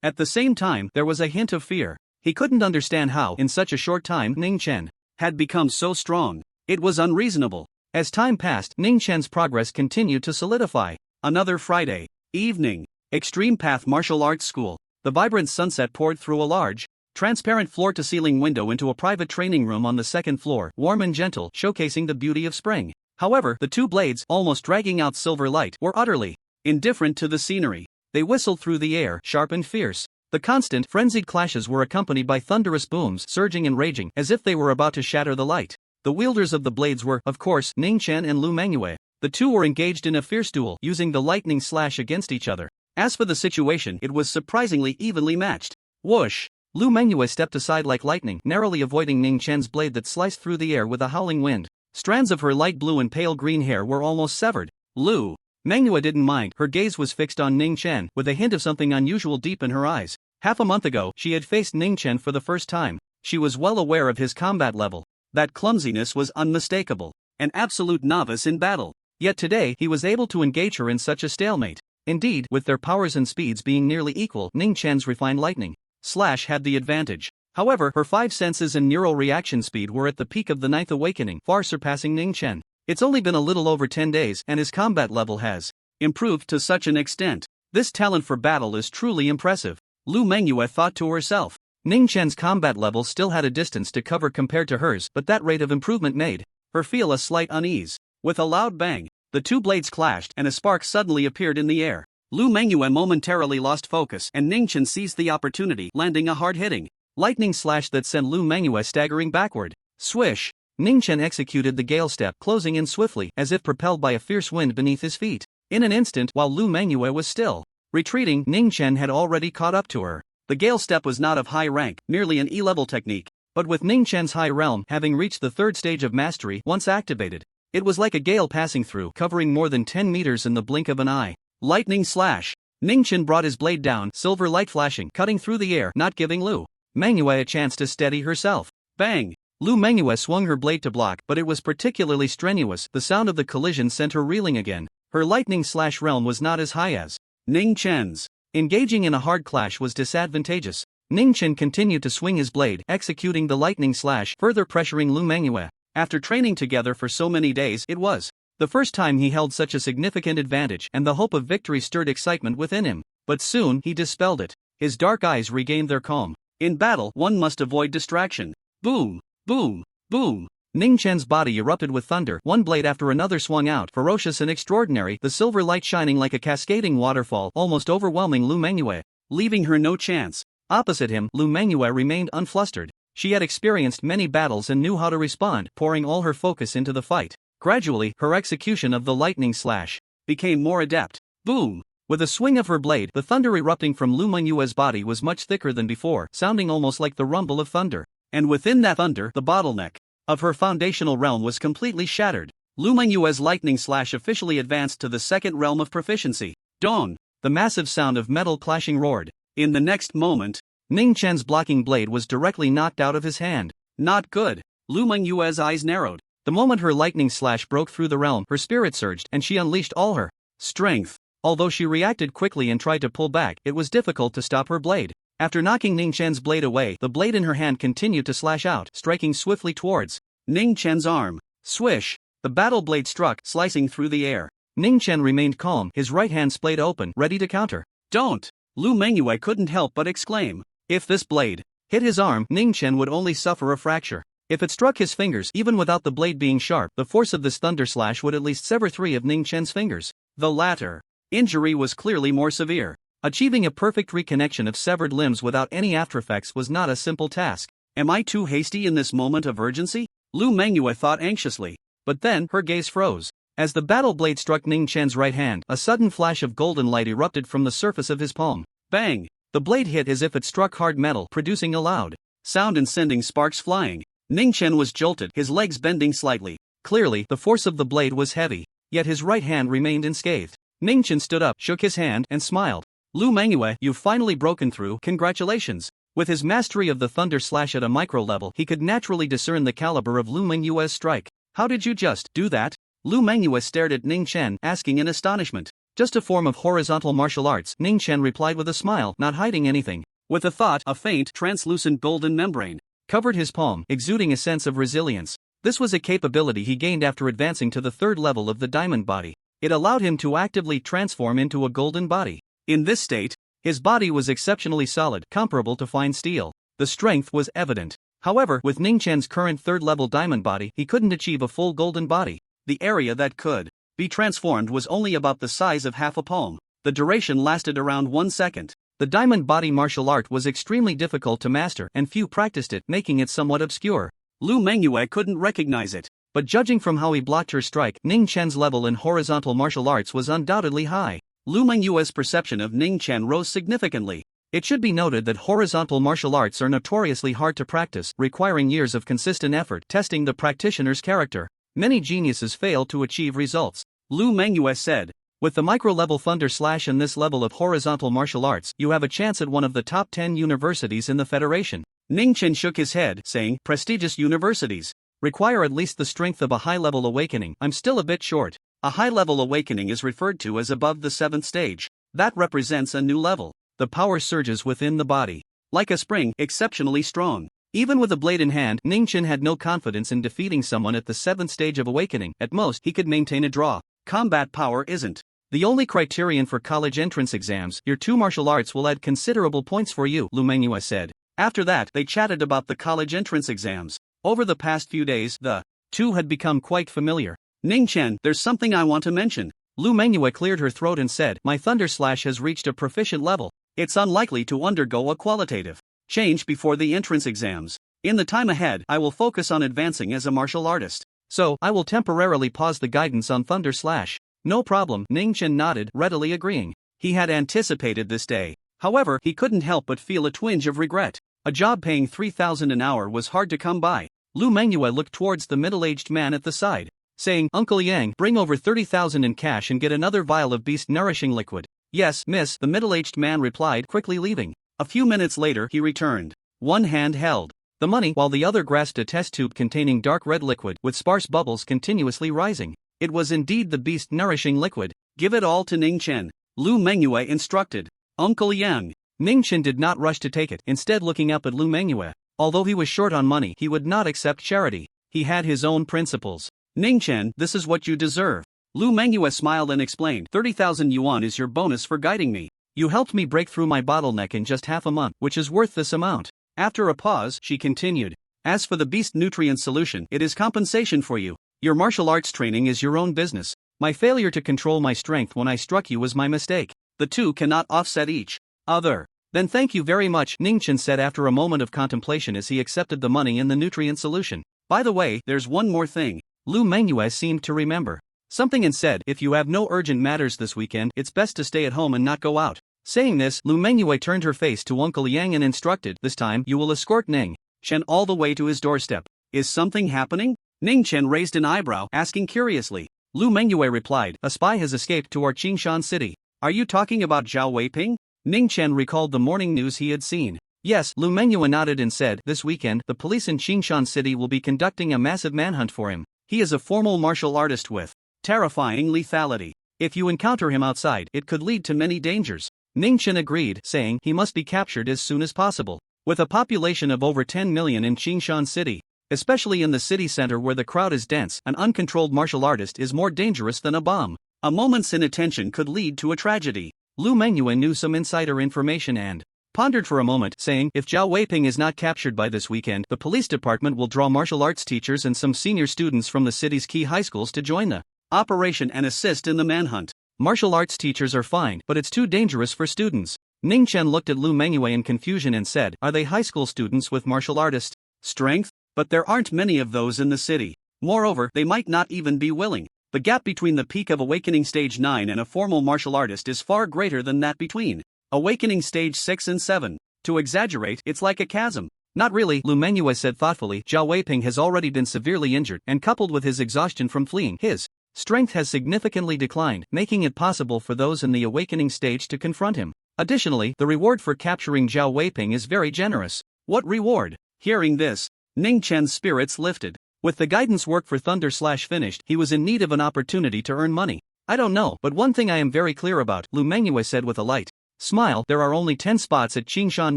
At the same time, there was a hint of fear. He couldn't understand how, in such a short time, Ning Chen had become so strong. It was unreasonable. As time passed, Ning Chen's progress continued to solidify. Another Friday evening. Extreme Path Martial Arts School. The vibrant sunset poured through a large, transparent floor-to-ceiling window into a private training room on the second floor, warm and gentle, showcasing the beauty of spring. However, the two blades, almost dragging out silver light, were utterly indifferent to the scenery. They whistled through the air, sharp and fierce. The constant, frenzied clashes were accompanied by thunderous booms, surging and raging, as if they were about to shatter the light. The wielders of the blades were, of course, Ning Chen and Lu Manhwa. The two were engaged in a fierce duel, using the lightning slash against each other. As for the situation, it was surprisingly evenly matched. Whoosh! Lu Manhwa stepped aside like lightning, narrowly avoiding Ning Chen's blade that sliced through the air with a howling wind. Strands of her light blue and pale green hair were almost severed. Lu Manhwa didn't mind, her gaze was fixed on Ning Chen, with a hint of something unusual deep in her eyes. Half a month ago, she had faced Ning Chen for the first time. She was well aware of his combat level. That clumsiness was unmistakable. An absolute novice in battle. Yet today, he was able to engage her in such a stalemate. Indeed, with their powers and speeds being nearly equal, Ning Chen's refined lightning slash had the advantage. However, her five senses and neural reaction speed were at the peak of the ninth awakening, far surpassing Ning Chen. It's only been a little over 10 days, and his combat level has improved to such an extent. This talent for battle is truly impressive. Lu Manhwa thought to herself. Ning Chen's combat level still had a distance to cover compared to hers, but that rate of improvement made her feel a slight unease. With a loud bang, the two blades clashed and a spark suddenly appeared in the air. Lu Manhwa momentarily lost focus and Ning Chen seized the opportunity, landing a hard-hitting lightning slash that sent Lu Manhwa staggering backward. Swish! Ning Chen executed the gale step, closing in swiftly, as if propelled by a fierce wind beneath his feet. In an instant, while Lu Manhwa was still retreating, Ning Chen had already caught up to her. The gale step was not of high rank, merely an E-level technique. But with Ning Chen's high realm having reached the third stage of mastery once activated, it was like a gale passing through, covering more than 10 meters in the blink of an eye. Lightning slash! Ning Chen brought his blade down, silver light flashing, cutting through the air, not giving Lu Manhwa a chance to steady herself. Bang! Lu Manhwa swung her blade to block, but it was particularly strenuous. The sound of the collision sent her reeling again. Her lightning slash realm was not as high as Ning Chen's. Engaging in a hard clash was disadvantageous. Ning Chen continued to swing his blade, executing the lightning slash, further pressuring Lu Manhwa. After training together for so many days, it was the first time he held such a significant advantage, and the hope of victory stirred excitement within him. But soon, he dispelled it. His dark eyes regained their calm. In battle, one must avoid distraction. Boom! Boom! Boom! Ning Chen's body erupted with thunder. One blade after another swung out, ferocious and extraordinary, the silver light shining like a cascading waterfall, almost overwhelming Lu Manhwa, leaving her no chance. Opposite him, Lu Manhwa remained unflustered. She had experienced many battles and knew how to respond, pouring all her focus into the fight. Gradually, her execution of the lightning slash became more adept. Boom! With a swing of her blade, the thunder erupting from Lu Manhwa's body was much thicker than before, sounding almost like the rumble of thunder. And within that thunder, the bottleneck of her foundational realm was completely shattered. Lu Manhwa's lightning slash officially advanced to the second realm of proficiency. Dong! The massive sound of metal clashing roared. In the next moment, Ning Chen's blocking blade was directly knocked out of his hand. Not good. Lu Manhwa's eyes narrowed. The moment her lightning slash broke through the realm, her spirit surged, and she unleashed all her strength. Although she reacted quickly and tried to pull back, it was difficult to stop her blade. After knocking Ning Chen's blade away, the blade in her hand continued to slash out, striking swiftly towards Ning Chen's arm. Swish! The battle blade struck, slicing through the air. Ning Chen remained calm, his right hand splayed open, ready to counter. Don't! Lu Manhwa couldn't help but exclaim. If this blade hit his arm, Ning Chen would only suffer a fracture. If it struck his fingers, even without the blade being sharp, the force of this thunder slash would at least sever 3 of Ning Chen's fingers. The latter injury was clearly more severe. Achieving a perfect reconnection of severed limbs without any aftereffects was not a simple task. Am I too hasty in this moment of urgency? Lu Manhwa thought anxiously. But then, her gaze froze. As the battle blade struck Ning Chen's right hand, a sudden flash of golden light erupted from the surface of his palm. Bang! The blade hit as if it struck hard metal, producing a loud sound and sending sparks flying. Ning Chen was jolted, his legs bending slightly. Clearly, the force of the blade was heavy. Yet his right hand remained unscathed. Ning Chen stood up, shook his hand, and smiled. Lu Manhwa, you've finally broken through, congratulations. With his mastery of the thunder slash at a micro level, he could naturally discern the caliber of Lu Manhwa's strike. How did you just do that? Lu Manhwa stared at Ning Chen, asking in astonishment. Just a form of horizontal martial arts, Ning Chen replied with a smile, not hiding anything. With a thought, a faint, translucent golden membrane covered his palm, exuding a sense of resilience. This was a capability he gained after advancing to the third level of the diamond body. It allowed him to actively transform into a golden body. In this state, his body was exceptionally solid, comparable to fine steel. The strength was evident. However, with Ning Chen's current third-level diamond body, he couldn't achieve a full golden body. The area that could be transformed was only about the size of half a palm. The duration lasted around 1 second. The diamond body martial art was extremely difficult to master, and few practiced it, making it somewhat obscure. Lu Manhwa couldn't recognize it. But judging from how he blocked her strike, Ning Chen's level in horizontal martial arts was undoubtedly high. Lu Manhwa's perception of Ning Chen rose significantly. It should be noted that horizontal martial arts are notoriously hard to practice, requiring years of consistent effort, testing the practitioner's character. Many geniuses fail to achieve results. Lu Manhwa said. With the micro-level thunder slash and this level of horizontal martial arts, you have a chance at one of the top 10 universities in the Federation. Ning Chen shook his head, saying, prestigious universities require at least the strength of a high-level awakening. I'm still a bit short. A high-level awakening is referred to as above the 7th stage. That represents a new level. The power surges within the body. Like a spring, exceptionally strong. Even with a blade in hand, Ning Chen had no confidence in defeating someone at the 7th stage of awakening. At most, he could maintain a draw. Combat power isn't the only criterion for college entrance exams. Your 2 martial arts will add considerable points for you, Lu Manhwa said. After that, they chatted about the college entrance exams. Over the past few days, the two had become quite familiar. Ning Chen, there's something I want to mention. Lu Manhwa cleared her throat and said, my thunder slash has reached a proficient level. It's unlikely to undergo a qualitative change before the entrance exams. In the time ahead, I will focus on advancing as a martial artist. So, I will temporarily pause the guidance on thunder slash. No problem, Ning Chen nodded, readily agreeing. He had anticipated this day. However, he couldn't help but feel a twinge of regret. A job paying 3,000 an hour was hard to come by. Lu Manhwa looked towards the middle-aged man at the side, saying, Uncle Yang, bring over 30,000 in cash and get another vial of beast nourishing liquid. Yes, miss, the middle-aged man replied, quickly leaving. A few minutes later, he returned. One hand held the money while the other grasped a test tube containing dark red liquid with sparse bubbles continuously rising. It was indeed the beast-nourishing liquid. Give it all to Ning Chen, Lu Mengyue instructed. Uncle Yang. Ning Chen did not rush to take it, instead looking up at Lu Mengyue. Although he was short on money, he would not accept charity. He had his own principles. Ning Chen, this is what you deserve. Lu Mengyue smiled and explained, 30,000 yuan is your bonus for guiding me. You helped me break through my bottleneck in just half a month, which is worth this amount. After a pause, she continued. As for the beast nutrient solution, it is compensation for you. Your martial arts training is your own business. My failure to control my strength when I struck you was my mistake. The two cannot offset each other. Then thank you very much, Ning Chen said after a moment of contemplation as he accepted the money and the nutrient solution. By the way, there's one more thing. Lu Mengyue seemed to remember something and said, if you have no urgent matters this weekend, it's best to stay at home and not go out. Saying this, Lu Mengyue turned her face to Uncle Yang and instructed, this time you will escort Ning Chen all the way to his doorstep. Is something happening? Ning Chen raised an eyebrow, asking curiously. Lu Mengyue replied, a spy has escaped to our Qingshan city. Are you talking about Zhao Weiping? Ning Chen recalled the morning news he had seen. Yes, Lu Mengyue nodded and said, this weekend, the police in Qingshan city will be conducting a massive manhunt for him. He is a formal martial artist with terrifying lethality. If you encounter him outside, it could lead to many dangers. Ning Chen agreed, saying he must be captured as soon as possible. With a population of over 10 million in Qingshan city, especially in the city center where the crowd is dense, an uncontrolled martial artist is more dangerous than a bomb. A moment's inattention could lead to a tragedy. Lu Mengyue knew some insider information and pondered for a moment, saying, if Zhao Weiping is not captured by this weekend, the police department will draw martial arts teachers and some senior students from the city's key high schools to join the operation and assist in the manhunt. Martial arts teachers are fine, but it's too dangerous for students. Ning Chen looked at Lu Mengyue in confusion and said, are they high school students with martial artist strength? But there aren't many of those in the city. Moreover, they might not even be willing. The gap between the peak of Awakening Stage 9 and a formal martial artist is far greater than that between Awakening Stage 6 and 7. To exaggerate, it's like a chasm. Not really, Lu Mengyue said thoughtfully. Zhao Weiping has already been severely injured, and coupled with his exhaustion from fleeing, his strength has significantly declined, making it possible for those in the awakening stage to confront him. Additionally, the reward for capturing Zhao Weiping is very generous. What reward? Hearing this, Ning Chen's spirits lifted. With the guidance work for Thunder Slash finished, he was in need of an opportunity to earn money. I don't know, but one thing I am very clear about, Lu Mengyue said with a light smile, there are only 10 spots at Qingshan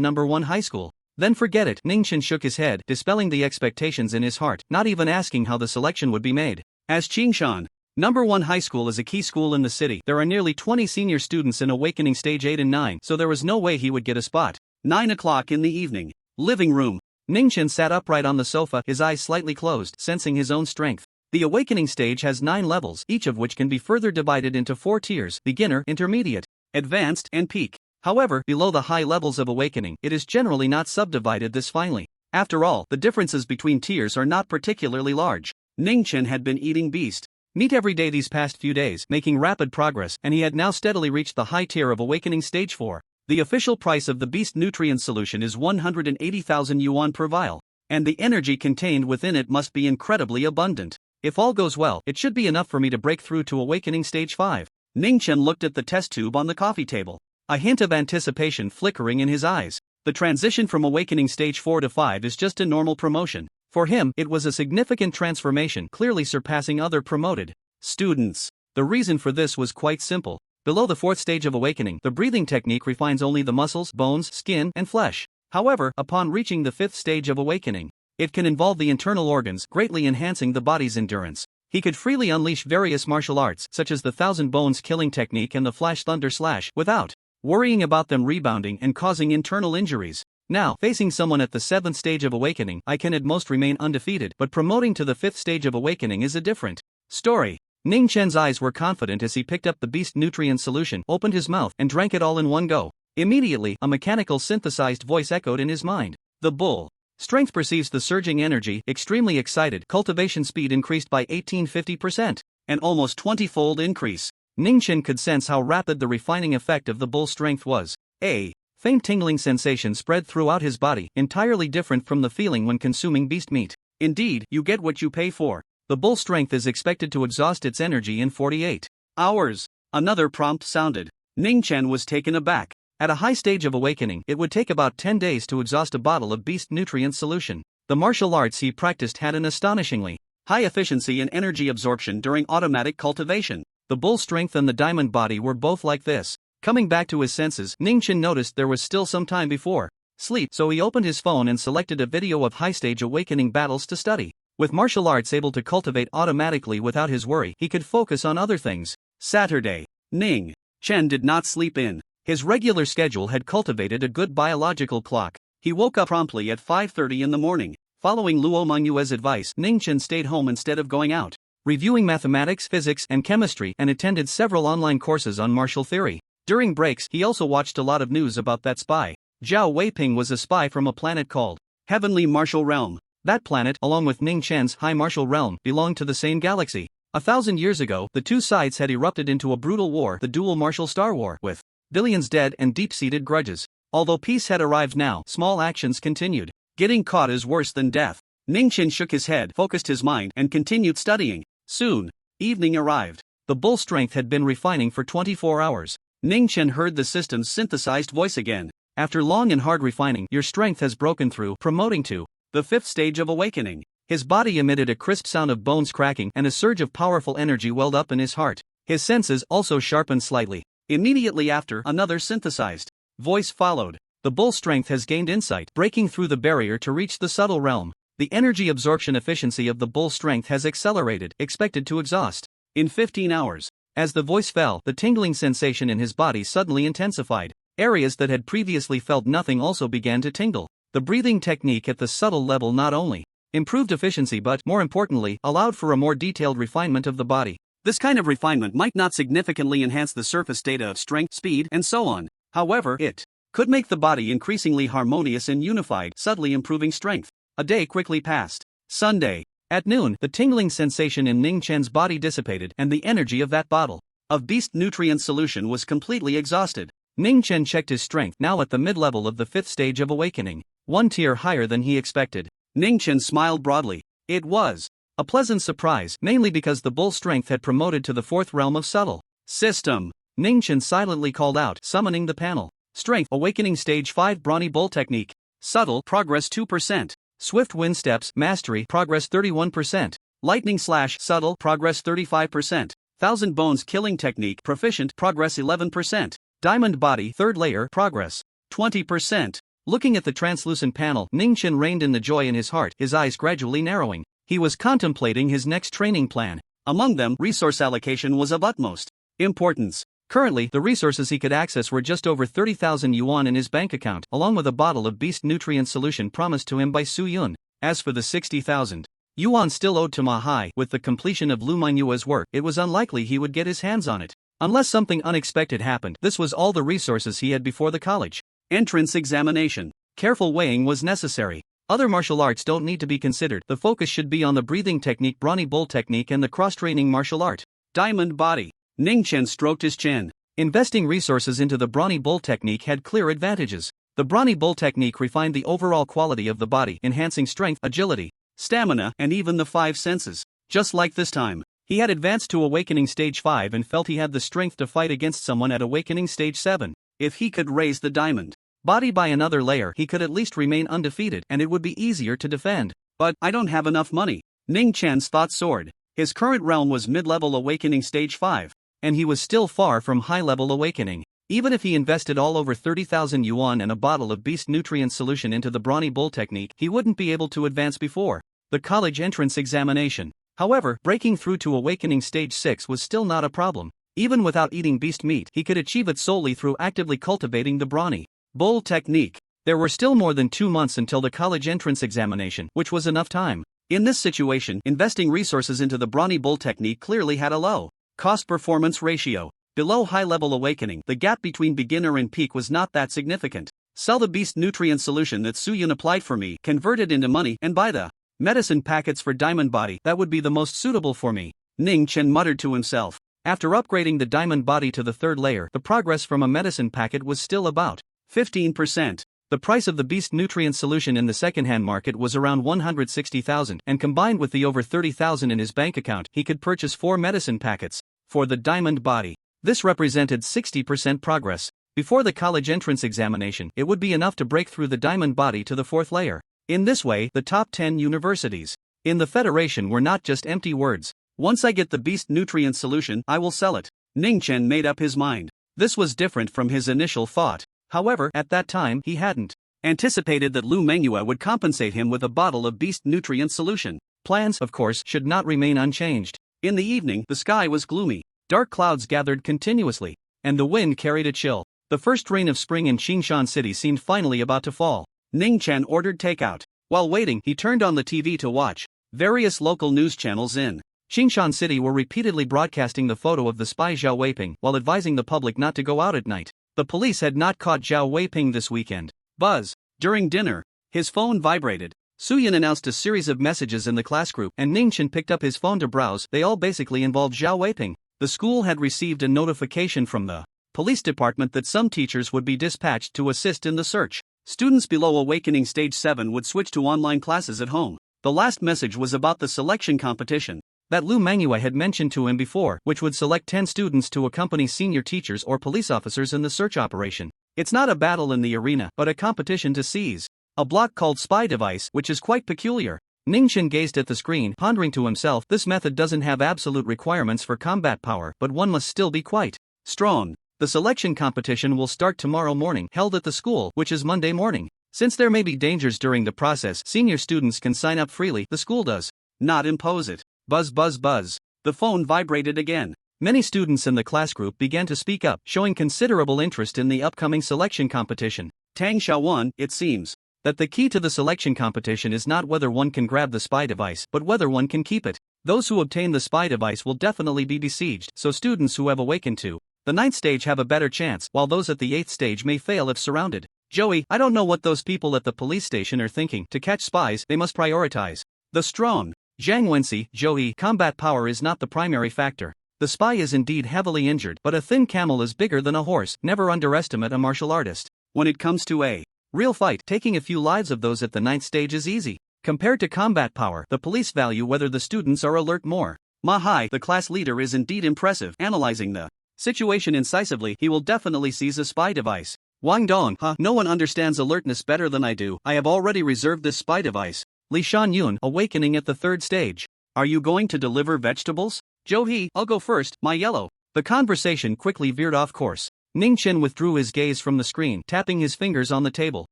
No. 1 High School. Then forget it. Ning Chen shook his head, dispelling the expectations in his heart, not even asking how the selection would be made. As Qingshan No. 1 High School is a key school in the city, there are nearly 20 senior students in Awakening Stage 8 and 9, so there was no way he would get a spot. 9 o'clock in the evening. Living room. Ning Chen sat upright on the sofa, his eyes slightly closed, sensing his own strength. The awakening stage has 9 levels, each of which can be further divided into 4 tiers: beginner, intermediate, advanced, and peak. However, below the high levels of awakening, it is generally not subdivided this finely. After all, the differences between tiers are not particularly large. Ning Chen had been eating beast meat every day these past few days, making rapid progress, and he had now steadily reached the high tier of awakening stage 4. The official price of the beast nutrient solution is 180,000 yuan per vial, and the energy contained within it must be incredibly abundant. If all goes well, it should be enough for me to break through to awakening stage 5. Ning Chen looked at the test tube on the coffee table, a hint of anticipation flickering in his eyes. The transition from awakening stage 4 to 5 is just a normal promotion. For him, it was a significant transformation, clearly surpassing other promoted students. The reason for this was quite simple. Below the 4th stage of awakening, the breathing technique refines only the muscles, bones, skin, and flesh. However, upon reaching the 5th stage of awakening, it can involve the internal organs, greatly enhancing the body's endurance. He could freely unleash various martial arts, such as the Thousand Bones killing technique and the Flash Thunder Slash, without worrying about them rebounding and causing internal injuries. Now, facing someone at the 7th stage of awakening, I can at most remain undefeated, but promoting to the 5th stage of awakening is a different story. Ning Chen's eyes were confident as he picked up the beast nutrient solution, opened his mouth, and drank it all in one go. Immediately, a mechanical synthesized voice echoed in his mind. The bull strength perceives the surging energy, extremely excited, cultivation speed increased by 1850%, an almost 20-fold increase. Ning Chen could sense how rapid the refining effect of the bull strength was. A faint tingling sensation spread throughout his body, entirely different from the feeling when consuming beast meat. Indeed, you get what you pay for. The bull strength is expected to exhaust its energy in 48 hours. Another prompt sounded. Ning Chen was taken aback. At a high stage of awakening, it would take about 10 days to exhaust a bottle of beast nutrient solution. The martial arts he practiced had an astonishingly high efficiency and energy absorption during automatic cultivation. The bull strength and the diamond body were both like this. Coming back to his senses, Ningchen noticed there was still some time before sleep, so he opened his phone and selected a video of high-stage awakening battles to study. With martial arts able to cultivate automatically without his worry, he could focus on other things. Saturday. Ning Chen did not sleep in. His regular schedule had cultivated a good biological clock. He woke up promptly at 5:30 in the morning. Following Luo Mengyue's advice, Ningchen stayed home instead of going out, reviewing mathematics, physics, and chemistry, and attended several online courses on martial theory. During breaks, he also watched a lot of news about that spy. Zhao Weiping was a spy from a planet called Heavenly Martial Realm. That planet, along with Ning Chen's High Martial Realm, belonged to the same galaxy. 1,000 years ago, the two sides had erupted into a brutal war, the Dual Martial Star War, with billions dead and deep-seated grudges. Although peace had arrived now, small actions continued. Getting caught is worse than death. Ningchen shook his head, focused his mind, and continued studying. Soon, evening arrived. The bull strength had been refining for 24 hours. Ningchen heard the system's synthesized voice again. After long and hard refining, your strength has broken through, promoting to the 5th stage of awakening. His body emitted a crisp sound of bones cracking, and a surge of powerful energy welled up in his heart. His senses also sharpened slightly. Immediately after, another synthesized voice followed. The bull strength has gained insight, breaking through the barrier to reach the subtle realm. The energy absorption efficiency of the bull strength has accelerated, expected to exhaust in 15 hours. As the voice fell, the tingling sensation in his body suddenly intensified. Areas that had previously felt nothing also began to tingle. The breathing technique at the subtle level not only improved efficiency but, more importantly, allowed for a more detailed refinement of the body. This kind of refinement might not significantly enhance the surface data of strength, speed, and so on. However, it could make the body increasingly harmonious and unified, subtly improving strength. A day quickly passed. Sunday. At noon, the tingling sensation in Ning Chen's body dissipated, and the energy of that bottle of beast nutrient solution was completely exhausted. Ning Chen checked his strength, now at the mid-level of the 5th stage of awakening, 1 tier higher than he expected. Ning Chen smiled broadly. It was a pleasant surprise, mainly because the bull strength had promoted to the 4th realm of subtle system. Ning Chen silently called out, summoning the panel. Strength, Awakening Stage 5 Brawny Bull Technique. Subtle, progress 2%. Swift Wind Steps, Mastery, progress 31%. Lightning Slash, subtle, progress 35%. Thousand Bones Killing Technique, proficient, progress 11%. Diamond Body, 3rd layer, progress 20%. Looking at the translucent panel, Ningchen reigned in the joy in his heart, his eyes gradually narrowing. He was contemplating his next training plan. Among them, resource allocation was of utmost importance. Currently, the resources he could access were just over 30,000 yuan in his bank account, along with a bottle of beast nutrient solution promised to him by Su Yun. As for the 60,000 yuan still owed to Ma Hai, with the completion of Lu Menyua's work, it was unlikely he would get his hands on it. Unless something unexpected happened, this was all the resources he had before the college entrance examination. Careful weighing was necessary. Other martial arts don't need to be considered. The focus should be on the breathing technique, Brawny Bull technique, and the cross-training martial art. Diamond Body. Ningchen stroked his chin. Investing resources into the Brawny Bull technique had clear advantages. The Brawny Bull technique refined the overall quality of the body, enhancing strength, agility, stamina, and even the 5 senses. Just like this time, he had advanced to Awakening Stage 5 and felt he had the strength to fight against someone at Awakening Stage 7. If he could raise the diamond body by another layer, he could at least remain undefeated, and it would be easier to defend. But I don't have enough money. Ning Chen's thought soared. His current realm was mid-level Awakening Stage 5. And he was still far from high-level awakening. Even if he invested all over 30,000 yuan and a bottle of beast nutrient solution into the Brawny Bull technique, he wouldn't be able to advance before the college entrance examination. However, breaking through to Awakening Stage 6 was still not a problem. Even without eating beast meat, he could achieve it solely through actively cultivating the Brawny Bull technique. There were still more than 2 months until the college entrance examination, which was enough time. In this situation, investing resources into the Brawny Bull technique clearly had a low cost-performance ratio. Below high-level awakening, the gap between beginner and peak was not that significant. Sell the beast nutrient solution that Su Yun applied for me, convert it into money, and buy the medicine packets for Diamond Body. That would be the most suitable for me. Ning Chen muttered to himself. After upgrading the Diamond Body to the 3rd layer, the progress from a medicine packet was still about 15%. The price of the beast nutrient solution in the second-hand market was around 160,000, and combined with the over 30,000 in his bank account, he could purchase 4 medicine packets for the Diamond Body. This represented 60% progress. Before the college entrance examination, it would be enough to break through the diamond body to the 4th layer. In this way, the top 10 universities in the Federation were not just empty words. Once I get the beast nutrient solution, I will sell it. Ning Chen made up his mind. This was different from his initial thought. However, at that time, he hadn't anticipated that Lu Mengyue would compensate him with a bottle of beast nutrient solution. Plans, of course, should not remain unchanged. In the evening, the sky was gloomy. Dark clouds gathered continuously, and the wind carried a chill. The first rain of spring in Qingshan City seemed finally about to fall. Ning Chen ordered takeout. While waiting, he turned on the TV to watch. Various local news channels in Qingshan City were repeatedly broadcasting the photo of the spy Zhao Weiping while advising the public not to go out at night. The police had not caught Zhao Weiping this weekend. Buzz. During dinner, his phone vibrated. Suyin announced a series of messages in the class group, and Ning Chen picked up his phone to browse. They all basically involved Zhao Weiping. The school had received a notification from the police department that some teachers would be dispatched to assist in the search. Students below Awakening Stage 7 would switch to online classes at home. The last message was about the selection competition that Lu Mengyue had mentioned to him before, which would select 10 students to accompany senior teachers or police officers in the search operation. It's not a battle in the arena, but a competition to seize a block called spy device, which is quite peculiar. Ning Chen gazed at the screen, pondering to himself, this method doesn't have absolute requirements for combat power, but one must still be quite strong. The selection competition will start tomorrow morning, held at the school, which is Monday morning. Since there may be dangers during the process, senior students can sign up freely. The school does not impose it. Buzz buzz buzz. The phone vibrated again. Many students in the class group began to speak up, showing considerable interest in the upcoming selection competition. Tang Xiaowan, it seems that the key to the selection competition is not whether one can grab the spy device, but whether one can keep it. Those who obtain the spy device will definitely be besieged, so students who have awakened to the 9th stage have a better chance, while those at the 8th stage may fail if surrounded. Joey, I don't know what those people at the police station are thinking. To catch spies, they must prioritize the strong. Zhang Wenxi, Joey, combat power is not the primary factor. The spy is indeed heavily injured, but a thin camel is bigger than a horse. Never underestimate a martial artist. When it comes to a real fight, taking a few lives of those at the 9th stage is easy. Compared to combat power, the police value whether the students are alert more. Ma Hai, the class leader, is indeed impressive. Analyzing the situation incisively, he will definitely seize a spy device. Wang Dong, no one understands alertness better than I do. I have already reserved this spy device. Li Shan-yun, awakening at the 3rd stage. Are you going to deliver vegetables? Zhou He, I'll go first, my yellow. The conversation quickly veered off course. Ning Chen withdrew his gaze from the screen, tapping his fingers on the table.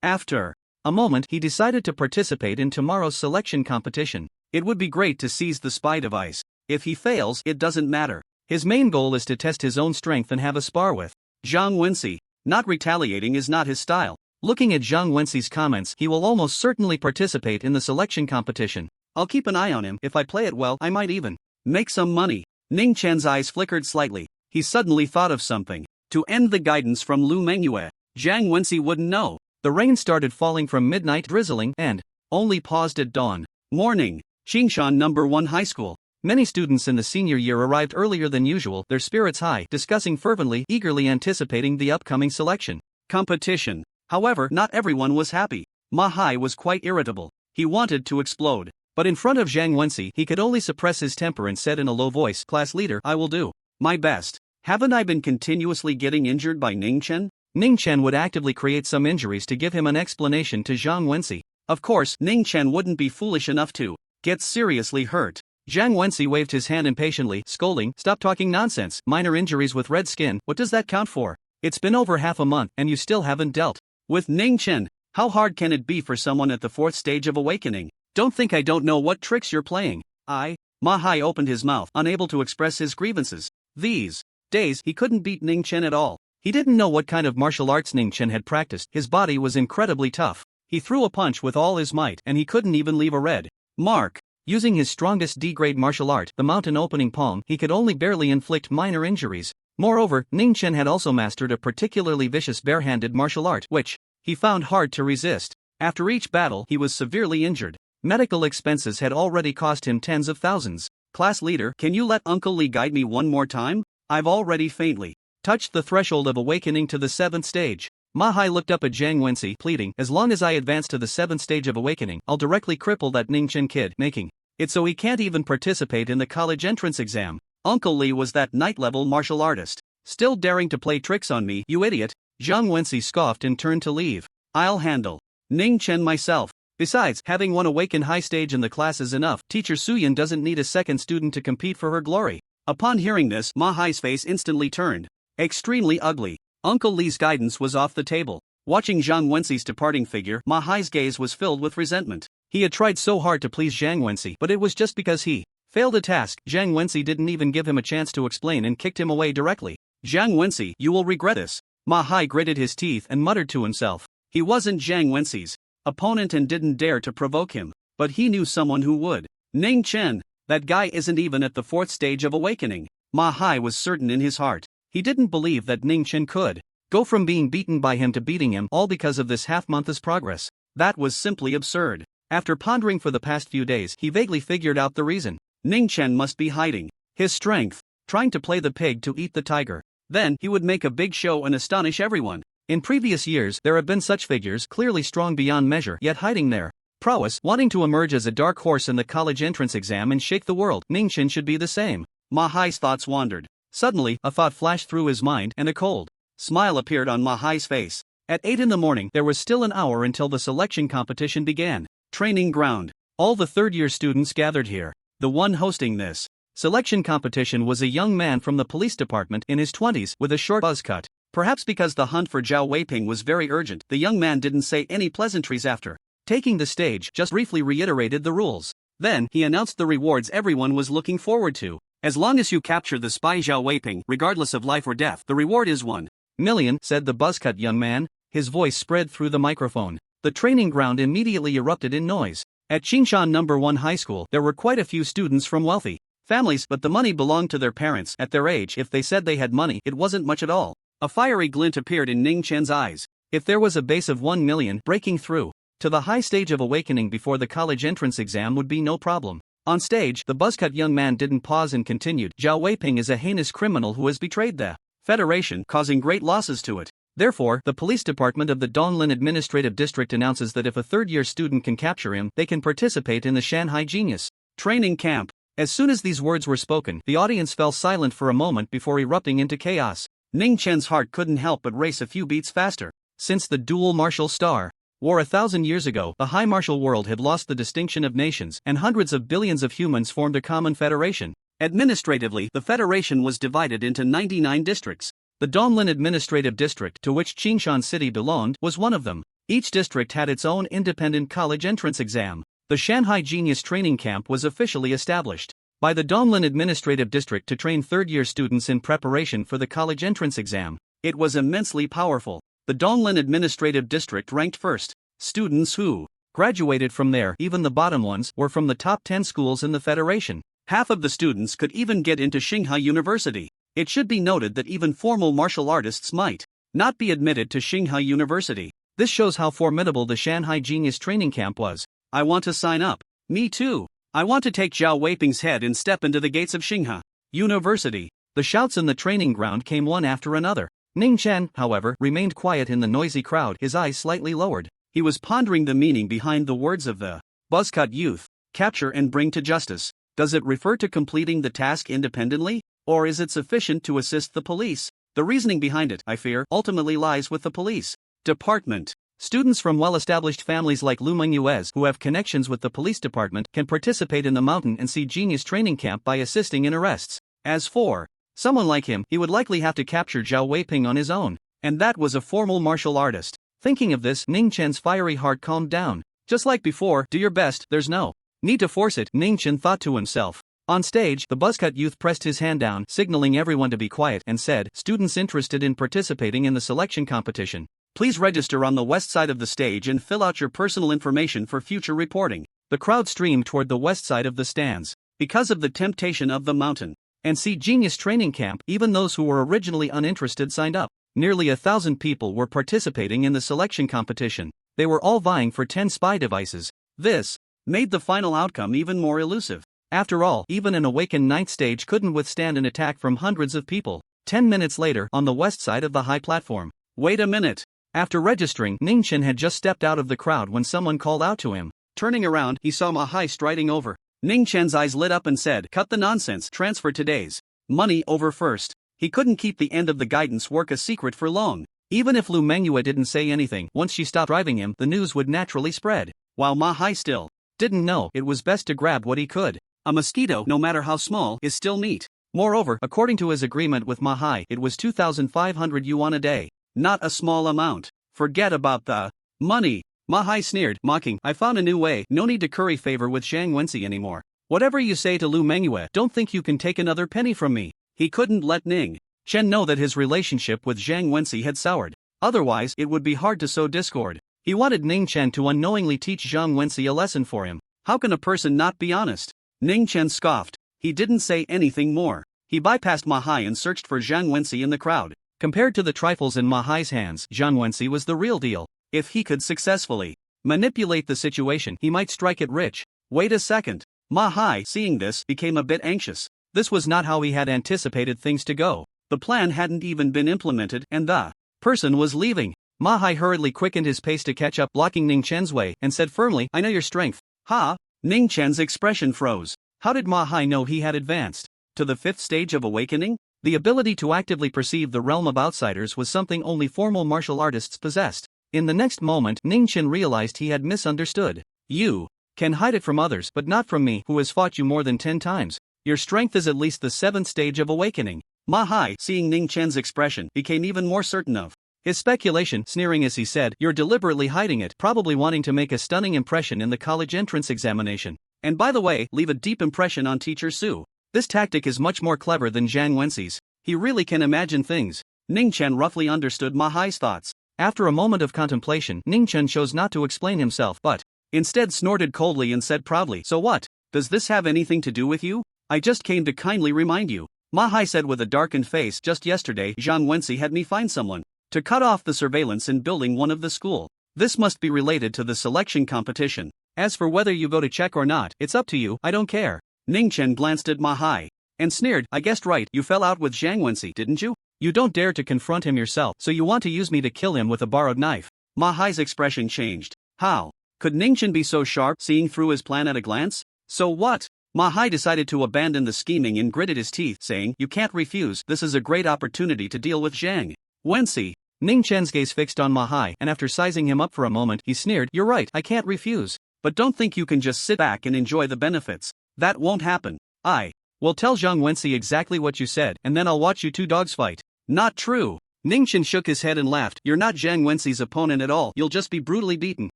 After a moment, he decided to participate in tomorrow's selection competition. It would be great to seize the spy device. If he fails, it doesn't matter. His main goal is to test his own strength and have a spar with Zhang Wenxi. Not retaliating is not his style. Looking at Zhang Wenxi's comments, he will almost certainly participate in the selection competition. I'll keep an eye on him. If I play it well, I might even make some money. Ning Chen's eyes flickered slightly. He suddenly thought of something. To end the guidance from Lu Mengyue, Zhang Wenxi wouldn't know. The rain started falling from midnight, drizzling, and only paused at dawn. Morning. Qingshan No. 1 High School. Many students in the senior year arrived earlier than usual, their spirits high, discussing fervently, eagerly anticipating the upcoming selection competition. However, not everyone was happy. Ma Hai was quite irritable. He wanted to explode. But in front of Zhang Wenxi, he could only suppress his temper and said in a low voice, "Class leader, I will do my best. Haven't I been continuously getting injured by Ning Chen?" Ning Chen would actively create some injuries to give him an explanation to Zhang Wenxi. Of course, Ning Chen wouldn't be foolish enough to get seriously hurt. Zhang Wenxi waved his hand impatiently, scolding, "Stop talking nonsense. Minor injuries with red skin, what does that count for? It's been over half a month, and you still haven't dealt with Ning Chen. How hard can it be for someone at the 4th stage of awakening? Don't think I don't know what tricks you're playing." Ma Hai opened his mouth, unable to express his grievances. These days, he couldn't beat Ning Chen at all. He didn't know what kind of martial arts Ning Chen had practiced. His body was incredibly tough. He threw a punch with all his might, and he couldn't even leave a red mark. Using his strongest D-grade martial art, the mountain opening palm, he could only barely inflict minor injuries. Moreover, Ning Chen had also mastered a particularly vicious bare-handed martial art, which he found hard to resist. After each battle, he was severely injured. Medical expenses had already cost him tens of thousands. "Class leader, can you let Uncle Li guide me one more time? I've already faintly touched the threshold of awakening to the 7th stage. Ma Hai looked up at Zhang Wenxi, pleading, "As long as I advance to the 7th stage of awakening, I'll directly cripple that Ning Chen kid, making it so he can't even participate in the college entrance exam." Uncle Li was that 9th level martial artist. Still daring to play tricks on me, you idiot. Zhang Wenxi scoffed and turned to leave. I'll handle Ning Chen myself. Besides, having one awakened high stage in the class is enough. Teacher Suyin doesn't need a second student to compete for her glory. Upon hearing this, Ma Hai's face instantly turned extremely ugly. Uncle Li's guidance was off the table. Watching Zhang Wenxi's departing figure, Ma Hai's gaze was filled with resentment. He had tried so hard to please Zhang Wenxi, but it was just because he failed a task. Zhang Wenxi didn't even give him a chance to explain and kicked him away directly. Zhang Wenxi, you will regret this. Ma Hai gritted his teeth and muttered to himself. He wasn't Zhang Wenxi's opponent and didn't dare to provoke him, but he knew someone who would. Ning Chen, that guy isn't even at the 4th stage of awakening. Ma Hai was certain in his heart. He didn't believe that Ning Chen could go from being beaten by him to beating him, all because of this half-month's progress. That was simply absurd. After pondering for the past few days, he vaguely figured out the reason. Ning Chen must be hiding his strength, trying to play the pig to eat the tiger. Then he would make a big show and astonish everyone. In previous years, there have been such figures, clearly strong beyond measure, yet hiding their prowess, wanting to emerge as a dark horse in the college entrance exam and shake the world. Ning Chen should be the same. Ma Hai's thoughts wandered. Suddenly, a thought flashed through his mind, and a cold smile appeared on Ma Hai's face. At 8 in the morning, there was still an hour until the selection competition began. Training ground. All the third-year students gathered here. The one hosting this selection competition was a young man from the police department in his 20s with a short buzz cut. Perhaps because the hunt for Zhao Weiping was very urgent, the young man didn't say any pleasantries after taking the stage, just briefly reiterated the rules. Then, he announced the rewards everyone was looking forward to. As long as you capture the spy Zhao Weiping, regardless of life or death, the reward is 1 million, said the buzzcut young man. His voice spread through the microphone. The training ground immediately erupted in noise. At Qingshan No. 1 High School, there were quite a few students from wealthy families, but the money belonged to their parents. At their age, if they said they had money, it wasn't much at all. A fiery glint appeared in Ning Chen's eyes. If there was a base of 1 million, breaking through to the high stage of awakening before the college entrance exam would be no problem. On stage, the buzzcut young man didn't pause and continued. Zhao Weiping is a heinous criminal who has betrayed the Federation, causing great losses to it. Therefore, the police department of the Donglin Administrative District announces that if a third-year student can capture him, they can participate in the Shanghai Genius Training Camp. As soon as these words were spoken, the audience fell silent for a moment before erupting into chaos. Ning Chen's heart couldn't help but race a few beats faster. Since the dual martial star war 1,000 years ago, the high martial world had lost the distinction of nations, and hundreds of billions of humans formed a common federation. Administratively, the federation was divided into 99 districts. The Donglin Administrative District, to which Qingshan City belonged, was one of them. Each district had its own independent college entrance exam. The Shanghai Genius Training Camp was officially established by the Donglin Administrative District to train third-year students in preparation for the college entrance exam. It was immensely powerful. The Donglin Administrative District ranked first. Students who graduated from there, even the bottom ones, were from the top 10 schools in the federation. Half of the students could even get into Shanghai University. It should be noted that even formal martial artists might not be admitted to Shanghai University. This shows how formidable the Shanghai Genius Training Camp was. I want to sign up. Me too. I want to take Zhao Weiping's head and step into the gates of Shanghai University. The shouts in the training ground came one after another. Ning Chen, however, remained quiet in the noisy crowd, his eyes slightly lowered. He was pondering the meaning behind the words of the buzzcut youth. Capture and bring to justice. Does it refer to completing the task independently? Or is it sufficient to assist the police? The reasoning behind it, I fear, ultimately lies with the police department. Students from well-established families like Lu Mengyuez, who have connections with the police department, can participate in the Mountain and Sea Genius Training Camp by assisting in arrests. As for someone like him, he would likely have to capture Zhao Weiping on his own. And that was a formal martial artist. Thinking of this, Ning Chen's fiery heart calmed down. Just like before, do your best, there's no need to force it, Ning Chen thought to himself. On stage, the buzzcut youth pressed his hand down, signaling everyone to be quiet, and said, "Students interested in participating in the selection competition, please register on the west side of the stage and fill out your personal information for future reporting." The crowd streamed toward the west side of the stands. Because of the temptation of the Mountain and Sea Genius Training Camp, even those who were originally uninterested signed up. Nearly 1,000 people were participating in the selection competition. They were all vying for 10 spy devices. This made the final outcome even more elusive. After all, even an awakened ninth stage couldn't withstand an attack from hundreds of people. 10 minutes later, on the west side of the high platform. Wait a minute. After registering, Ning Chen had just stepped out of the crowd when someone called out to him. Turning around, he saw Ma Hai striding over. Ning Chen's eyes lit up and said, "Cut the nonsense, transfer today's money over first." He couldn't keep the end of the guidance work a secret for long. Even if Lu Mengyue didn't say anything, once she stopped driving him, the news would naturally spread. While Ma Hai still didn't know, it was best to grab what he could. A mosquito, no matter how small, is still meat. Moreover, according to his agreement with Ma Hai, it was 2,500 yuan a day. Not a small amount. Forget about the money. Ma Hai sneered, mocking, I found a new way, no need to curry favor with Zhang Wensi anymore. Whatever you say to Lu Mengyue, don't think you can take another penny from me. He couldn't let Ning Chen know that his relationship with Zhang Wensi had soured. Otherwise, it would be hard to sow discord. He wanted Ning Chen to unknowingly teach Zhang Wensi a lesson for him. How can a person not be honest? Ning Chen scoffed. He didn't say anything more. He bypassed Ma Hai and searched for Zhang Wensi in the crowd. Compared to the trifles in Ma Hai's hands, Zhang Wensi was the real deal. If he could successfully manipulate the situation, he might strike it rich. Wait a second. Ma Hai, seeing this, became a bit anxious. This was not how he had anticipated things to go. The plan hadn't even been implemented, and the person was leaving. Ma Hai hurriedly quickened his pace to catch up, blocking Ning Chen's way, and said firmly, I know your strength. Ha! Ning Chen's expression froze. How did Ma Hai know he had advanced to the 5th stage of awakening? The ability to actively perceive the realm of outsiders was something only formal martial artists possessed. In the next moment, Ning Chen realized he had misunderstood. You can hide it from others, but not from me, who has fought you more than 10 times. Your strength is at least the 7th stage of awakening. Ma Hai, seeing Ning Chen's expression, became even more certain of his speculation, sneering as he said, You're deliberately hiding it, probably wanting to make a stunning impression in the college entrance examination. And by the way, leave a deep impression on Teacher Su. This tactic is much more clever than Zhang Wensi's. He really can imagine things. Ning Chen roughly understood Ma Hai's thoughts. After a moment of contemplation, Ning Chen chose not to explain himself, but instead snorted coldly and said proudly, So what? Does this have anything to do with you? I just came to kindly remind you. Ma Hai said with a darkened face, just yesterday Zhang Wensi had me find someone to cut off the surveillance in building 1 of the school. This must be related to the selection competition. As for whether you go to check or not, it's up to you, I don't care. Ning Chen glanced at Ma Hai and sneered, I guessed right, you fell out with Zhang Wensi, didn't you? You don't dare to confront him yourself, so you want to use me to kill him with a borrowed knife. Ma Hai's expression changed. How could Ning Chen be so sharp, seeing through his plan at a glance? So what? Ma Hai decided to abandon the scheming and gritted his teeth, saying, You can't refuse, this is a great opportunity to deal with Zhang Wensi. Ning Chen's gaze fixed on Ma Hai, and after sizing him up for a moment, he sneered, You're right, I can't refuse. But don't think you can just sit back and enjoy the benefits. That won't happen. I will tell Zhang Wensi exactly what you said, and then I'll watch you 2 dogs fight. Not true. Ning Chen shook his head and laughed. You're not Zhang Wensi's opponent at all, you'll just be brutally beaten.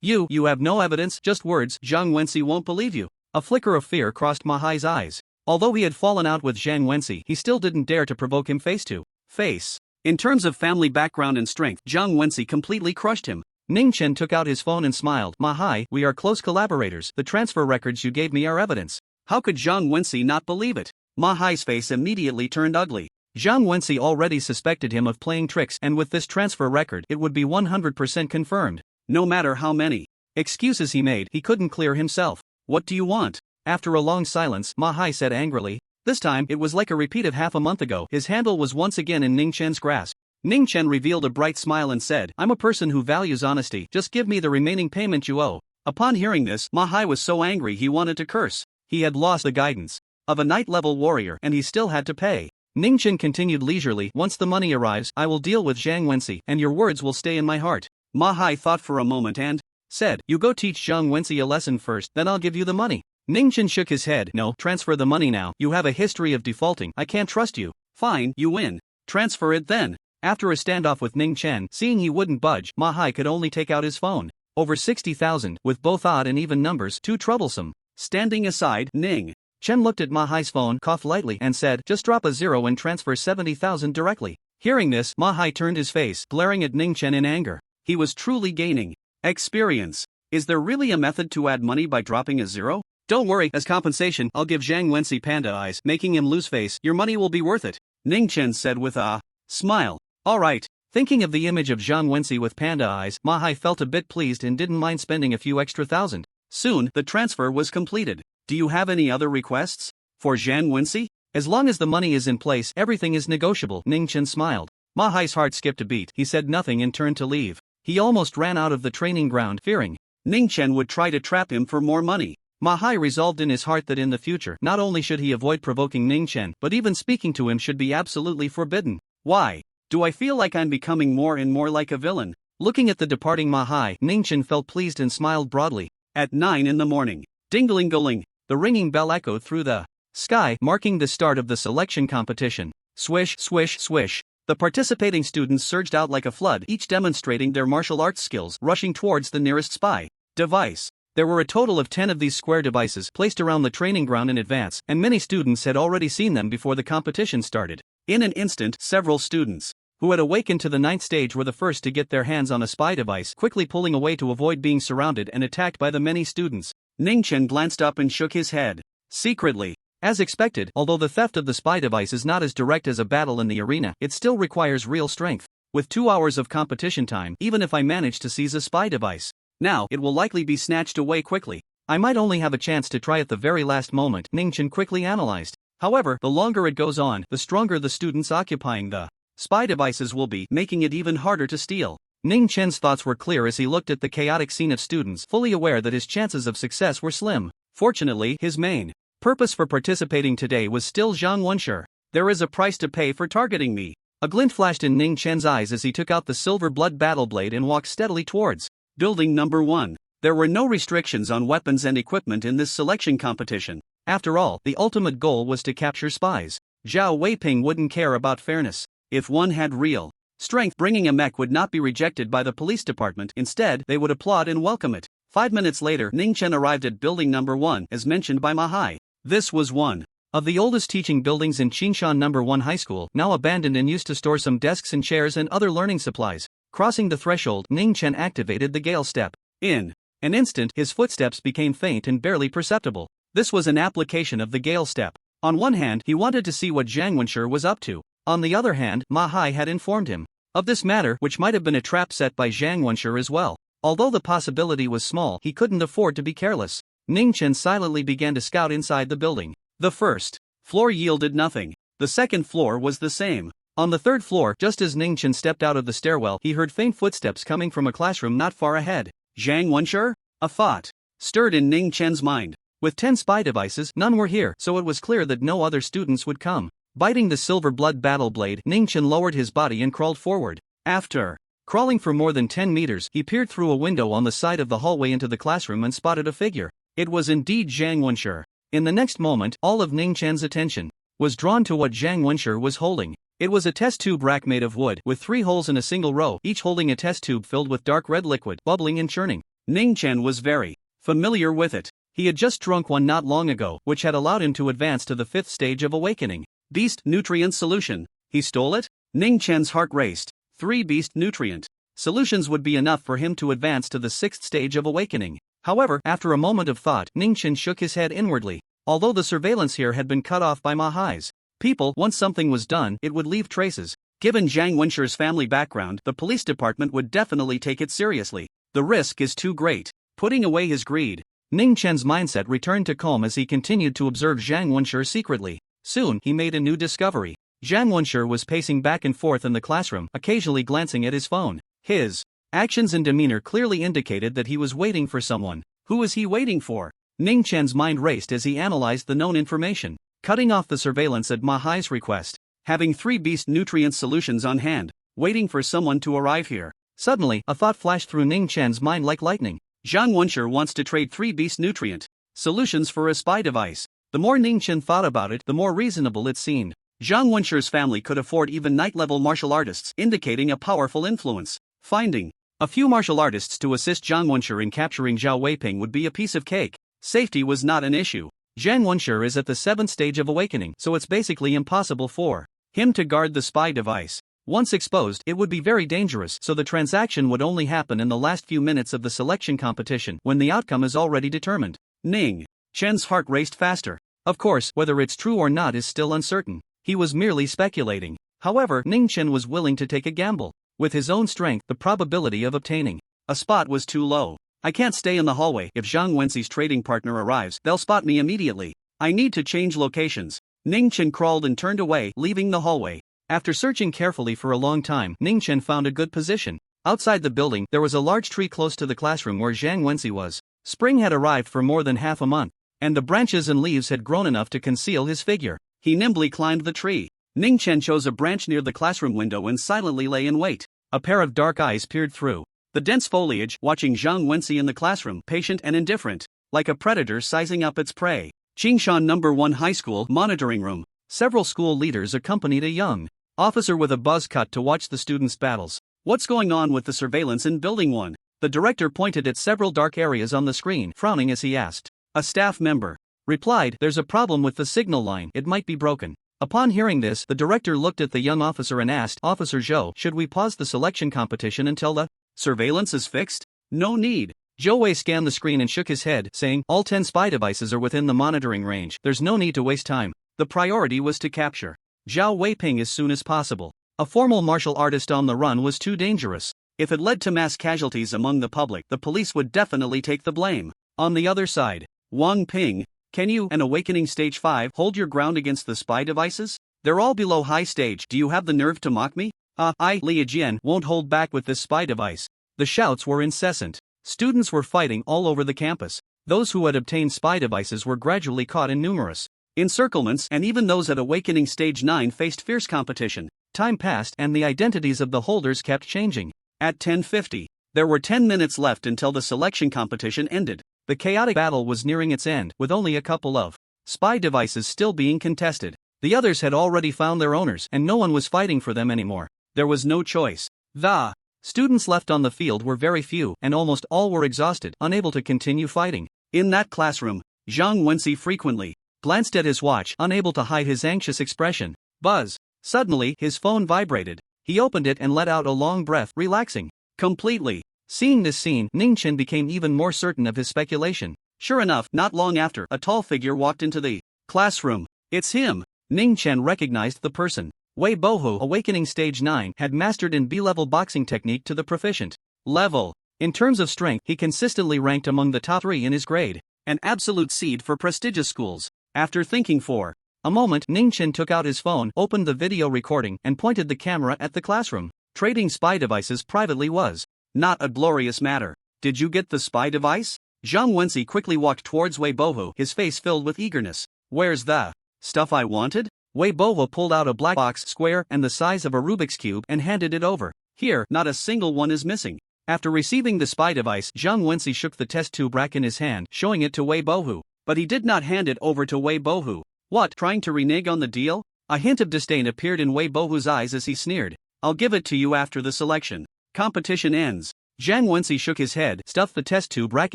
You have no evidence, just words, Zhang Wensi won't believe you. A flicker of fear crossed Ma Hai's eyes. Although he had fallen out with Zhang Wensi, he still didn't dare to provoke him face to face. In terms of family background and strength, Zhang Wensi completely crushed him. Ning Chen took out his phone and smiled. Ma Hai, we are close collaborators, the transfer records you gave me are evidence. How could Zhang Wensi not believe it? Ma Hai's face immediately turned ugly. Zhang Wensi already suspected him of playing tricks, and with this transfer record, it would be 100% confirmed. No matter how many excuses he made, he couldn't clear himself. What do you want? After a long silence, Ma Hai said angrily. This time, it was like a repeat of half a month ago. His handle was once again in Ning Chen's grasp. Ning Chen revealed a bright smile and said, I'm a person who values honesty, just give me the remaining payment you owe. Upon hearing this, Ma Hai was so angry he wanted to curse. He had lost the guidance of a night-level warrior, and he still had to pay. Ning Chen continued leisurely, once the money arrives, I will deal with Zhang Wensi, and your words will stay in my heart. Ma Hai thought for a moment and said, You go teach Zhang Wensi a lesson first, then I'll give you the money. Ning Chen shook his head. No, transfer the money now, you have a history of defaulting, I can't trust you. Fine, you win. Transfer it then. After a standoff with Ning Chen, seeing he wouldn't budge, Ma Hai could only take out his phone. Over 60,000, with both odd and even numbers, too troublesome. Standing aside, Ning Chen looked at Ma Hai's phone, coughed lightly, and said, Just drop a 0 and transfer 70,000 directly. Hearing this, Ma Hai turned his face, glaring at Ning Chen in anger. He was truly gaining experience. Is there really a method to add money by dropping a 0? Don't worry, as compensation, I'll give Zhang Wensi panda eyes, making him lose face. Your money will be worth it. Ning Chen said with a smile. Alright. Thinking of the image of Zhang Wensi with panda eyes, Ma Hai felt a bit pleased and didn't mind spending a few extra thousand. Soon, the transfer was completed. Do you have any other requests for Zhang Wensi? As long as the money is in place, everything is negotiable, Ning Chen smiled. Ma Hai's heart skipped a beat. He said nothing and turned to leave. He almost ran out of the training ground, fearing Ning Chen would try to trap him for more money. Ma Hai resolved in his heart that in the future, not only should he avoid provoking Ning Chen, but even speaking to him should be absolutely forbidden. Why? Do I feel like I'm becoming more and more like a villain? Looking at the departing Mahai, Ningchen felt pleased and smiled broadly. At 9 in the morning. Ding-a-ling-a-ling. The ringing bell echoed through the sky, marking the start of the selection competition. Swish, swish, swish. The participating students surged out like a flood, each demonstrating their martial arts skills, rushing towards the nearest spy device. There were a total of 10 of these square devices placed around the training ground in advance, and many students had already seen them before the competition started. In an instant, several students who had awakened to the 9th stage were the first to get their hands on a spy device, quickly pulling away to avoid being surrounded and attacked by the many students. Ningchen glanced up and shook his head. Secretly. As expected, although the theft of the spy device is not as direct as a battle in the arena, it still requires real strength. With 2 hours of competition time, even if I manage to seize a spy device, now it will likely be snatched away quickly. I might only have a chance to try at the very last moment, Ningchen quickly analyzed. However, the longer it goes on, the stronger the students occupying the spy devices will be, making it even harder to steal. Ningchen's thoughts were clear as he looked at the chaotic scene of students, fully aware that his chances of success were slim. Fortunately, his main purpose for participating today was still Zhang Wenshi. There is a price to pay for targeting me. A glint flashed in Ningchen's eyes as he took out the silver blood battle blade and walked steadily towards Building number 1. There were no restrictions on weapons and equipment in this selection competition. After all, the ultimate goal was to capture spies. Zhao Weiping wouldn't care about fairness. If one had real strength, bringing a mech would not be rejected by the police department. Instead, they would applaud and welcome it. 5 minutes later, Ningchen arrived at building number 1, as mentioned by Mahai. This was one of the oldest teaching buildings in Qinshan number 1 high school, now abandoned and used to store some desks and chairs and other learning supplies. Crossing the threshold, Ningchen activated the gale step. In an instant, his footsteps became faint and barely perceptible. This was an application of the gale step. On one hand, he wanted to see what Zhang Wenshi was up to. On the other hand, Mahai had informed him of this matter, which might have been a trap set by Zhang Wenshi as well. Although the possibility was small, he couldn't afford to be careless. Ningchen silently began to scout inside the building. The first floor yielded nothing. The second floor was the same. On the third floor, just as Ningchen stepped out of the stairwell, he heard faint footsteps coming from a classroom not far ahead. Zhang Wenshi? A thought stirred in Ningchen's mind. With 10 spy devices, none were here, so it was clear that no other students would come. Biting the silver blood battle blade, Ningchen lowered his body and crawled forward. After crawling for more than 10 meters, he peered through a window on the side of the hallway into the classroom and spotted a figure. It was indeed Zhang Wenshi. In the next moment, all of Ningchen's attention was drawn to what Zhang Wenshi was holding. It was a test tube rack made of wood, with 3 holes in a single row, each holding a test tube filled with dark red liquid, bubbling and churning. Ningchen was very familiar with it. He had just drunk one not long ago, which had allowed him to advance to the 5th stage of awakening. Beast nutrient solution. He stole it? Ningchen's heart raced. 3 beast nutrient solutions would be enough for him to advance to the 6th stage of awakening. However, after a moment of thought, Ningchen shook his head inwardly. Although the surveillance here had been cut off by Mahai's people, once something was done, it would leave traces. Given Zhang Wenshi's family background, the police department would definitely take it seriously. The risk is too great. Putting away his greed, Ningchen's mindset returned to calm as he continued to observe Zhang Wenshi secretly. Soon, he made a new discovery. Zhang Wenshi was pacing back and forth in the classroom, occasionally glancing at his phone. His actions and demeanor clearly indicated that he was waiting for someone. Who was he waiting for? Ningchen's mind raced as he analyzed the known information. Cutting off the surveillance at Mahai's request. Having 3 beast nutrient solutions on hand. Waiting for someone to arrive here. Suddenly, a thought flashed through Ningchen's mind like lightning. Zhang Wenshi wants to trade 3 beast nutrient solutions for a spy device. The more Ningchen thought about it, the more reasonable it seemed. Zhang Wenshi's family could afford even night-level martial artists, indicating a powerful influence. Finding a few martial artists to assist Zhang Wenshi in capturing Zhao Weiping would be a piece of cake. Safety was not an issue. Zhang Wenshi is at the 7th stage of awakening, so it's basically impossible for him to guard the spy device. Once exposed, it would be very dangerous, so the transaction would only happen in the last few minutes of the selection competition, when the outcome is already determined. Ning Chen's heart raced faster. Of course, whether it's true or not is still uncertain. He was merely speculating. However, Ningchen was willing to take a gamble. With his own strength, the probability of obtaining a spot was too low. I can't stay in the hallway. If Zhang Wenshi's trading partner arrives, they'll spot me immediately. I need to change locations. Ningchen crawled and turned away, leaving the hallway. After searching carefully for a long time, Ningchen found a good position. Outside the building, there was a large tree close to the classroom where Zhang Wenshi was. Spring had arrived for more than half a month, and the branches and leaves had grown enough to conceal his figure. He nimbly climbed the tree. Ning Chen chose a branch near the classroom window and silently lay in wait. A pair of dark eyes peered through the dense foliage, watching Zhang Wenxi in the classroom, patient and indifferent, like a predator sizing up its prey. Qingshan No. 1 High School monitoring room. Several school leaders accompanied a young officer with a buzz cut to watch the students' battles. What's going on with the surveillance in Building 1? The director pointed at several dark areas on the screen, frowning as he asked. A staff member replied, "There's a problem with the signal line, it might be broken." Upon hearing this, the director looked at the young officer and asked, "Officer Zhou, should we pause the selection competition until the surveillance is fixed?" "No need." Zhou Wei scanned the screen and shook his head, saying, "All 10 spy devices are within the monitoring range, there's no need to waste time." The priority was to capture Zhao Weiping as soon as possible. A formal martial artist on the run was too dangerous. If it led to mass casualties among the public, the police would definitely take the blame. On the other side, Wang Ping, can you, an Awakening Stage 5, hold your ground against the spy devices? They're all below high stage, do you have the nerve to mock me? I, Li Jian, won't hold back with this spy device. The shouts were incessant. Students were fighting all over the campus. Those who had obtained spy devices were gradually caught in numerous encirclements, and even those at Awakening Stage 9 faced fierce competition. Time passed and the identities of the holders kept changing. At 10:50, there were 10 minutes left until the selection competition ended. The chaotic battle was nearing its end, with only a couple of spy devices still being contested. The others had already found their owners, and no one was fighting for them anymore. There was no choice. The students left on the field were very few, and almost all were exhausted, unable to continue fighting. In that classroom, Zhang Wenxi frequently glanced at his watch, unable to hide his anxious expression. Buzz. Suddenly, his phone vibrated. He opened it and let out a long breath, relaxing completely. Seeing this scene, Ning Chen became even more certain of his speculation. Sure enough, not long after, a tall figure walked into the classroom. It's him. Ning Chen recognized the person. Wei Bohu, Awakening Stage 9, had mastered in B-level boxing technique to the proficient level. In terms of strength, he consistently ranked among the top 3 in his grade. An absolute seed for prestigious schools. After thinking for a moment, Ning Chen took out his phone, opened the video recording, and pointed the camera at the classroom. Trading spy devices privately was not a glorious matter. Did you get the spy device? Zhang Wenxi quickly walked towards Wei Bohu, his face filled with eagerness. Where's the stuff I wanted? Wei Bohu pulled out a black box square and the size of a Rubik's Cube and handed it over. Here, not a single one is missing. After receiving the spy device, Zhang Wenxi shook the test tube rack in his hand, showing it to Wei Bohu. But he did not hand it over to Wei Bohu. What, trying to renege on the deal? A hint of disdain appeared in Wei Bohu's eyes as he sneered. I'll give it to you after the selection competition ends. Zhang Wenxi shook his head, stuffed the test tube rack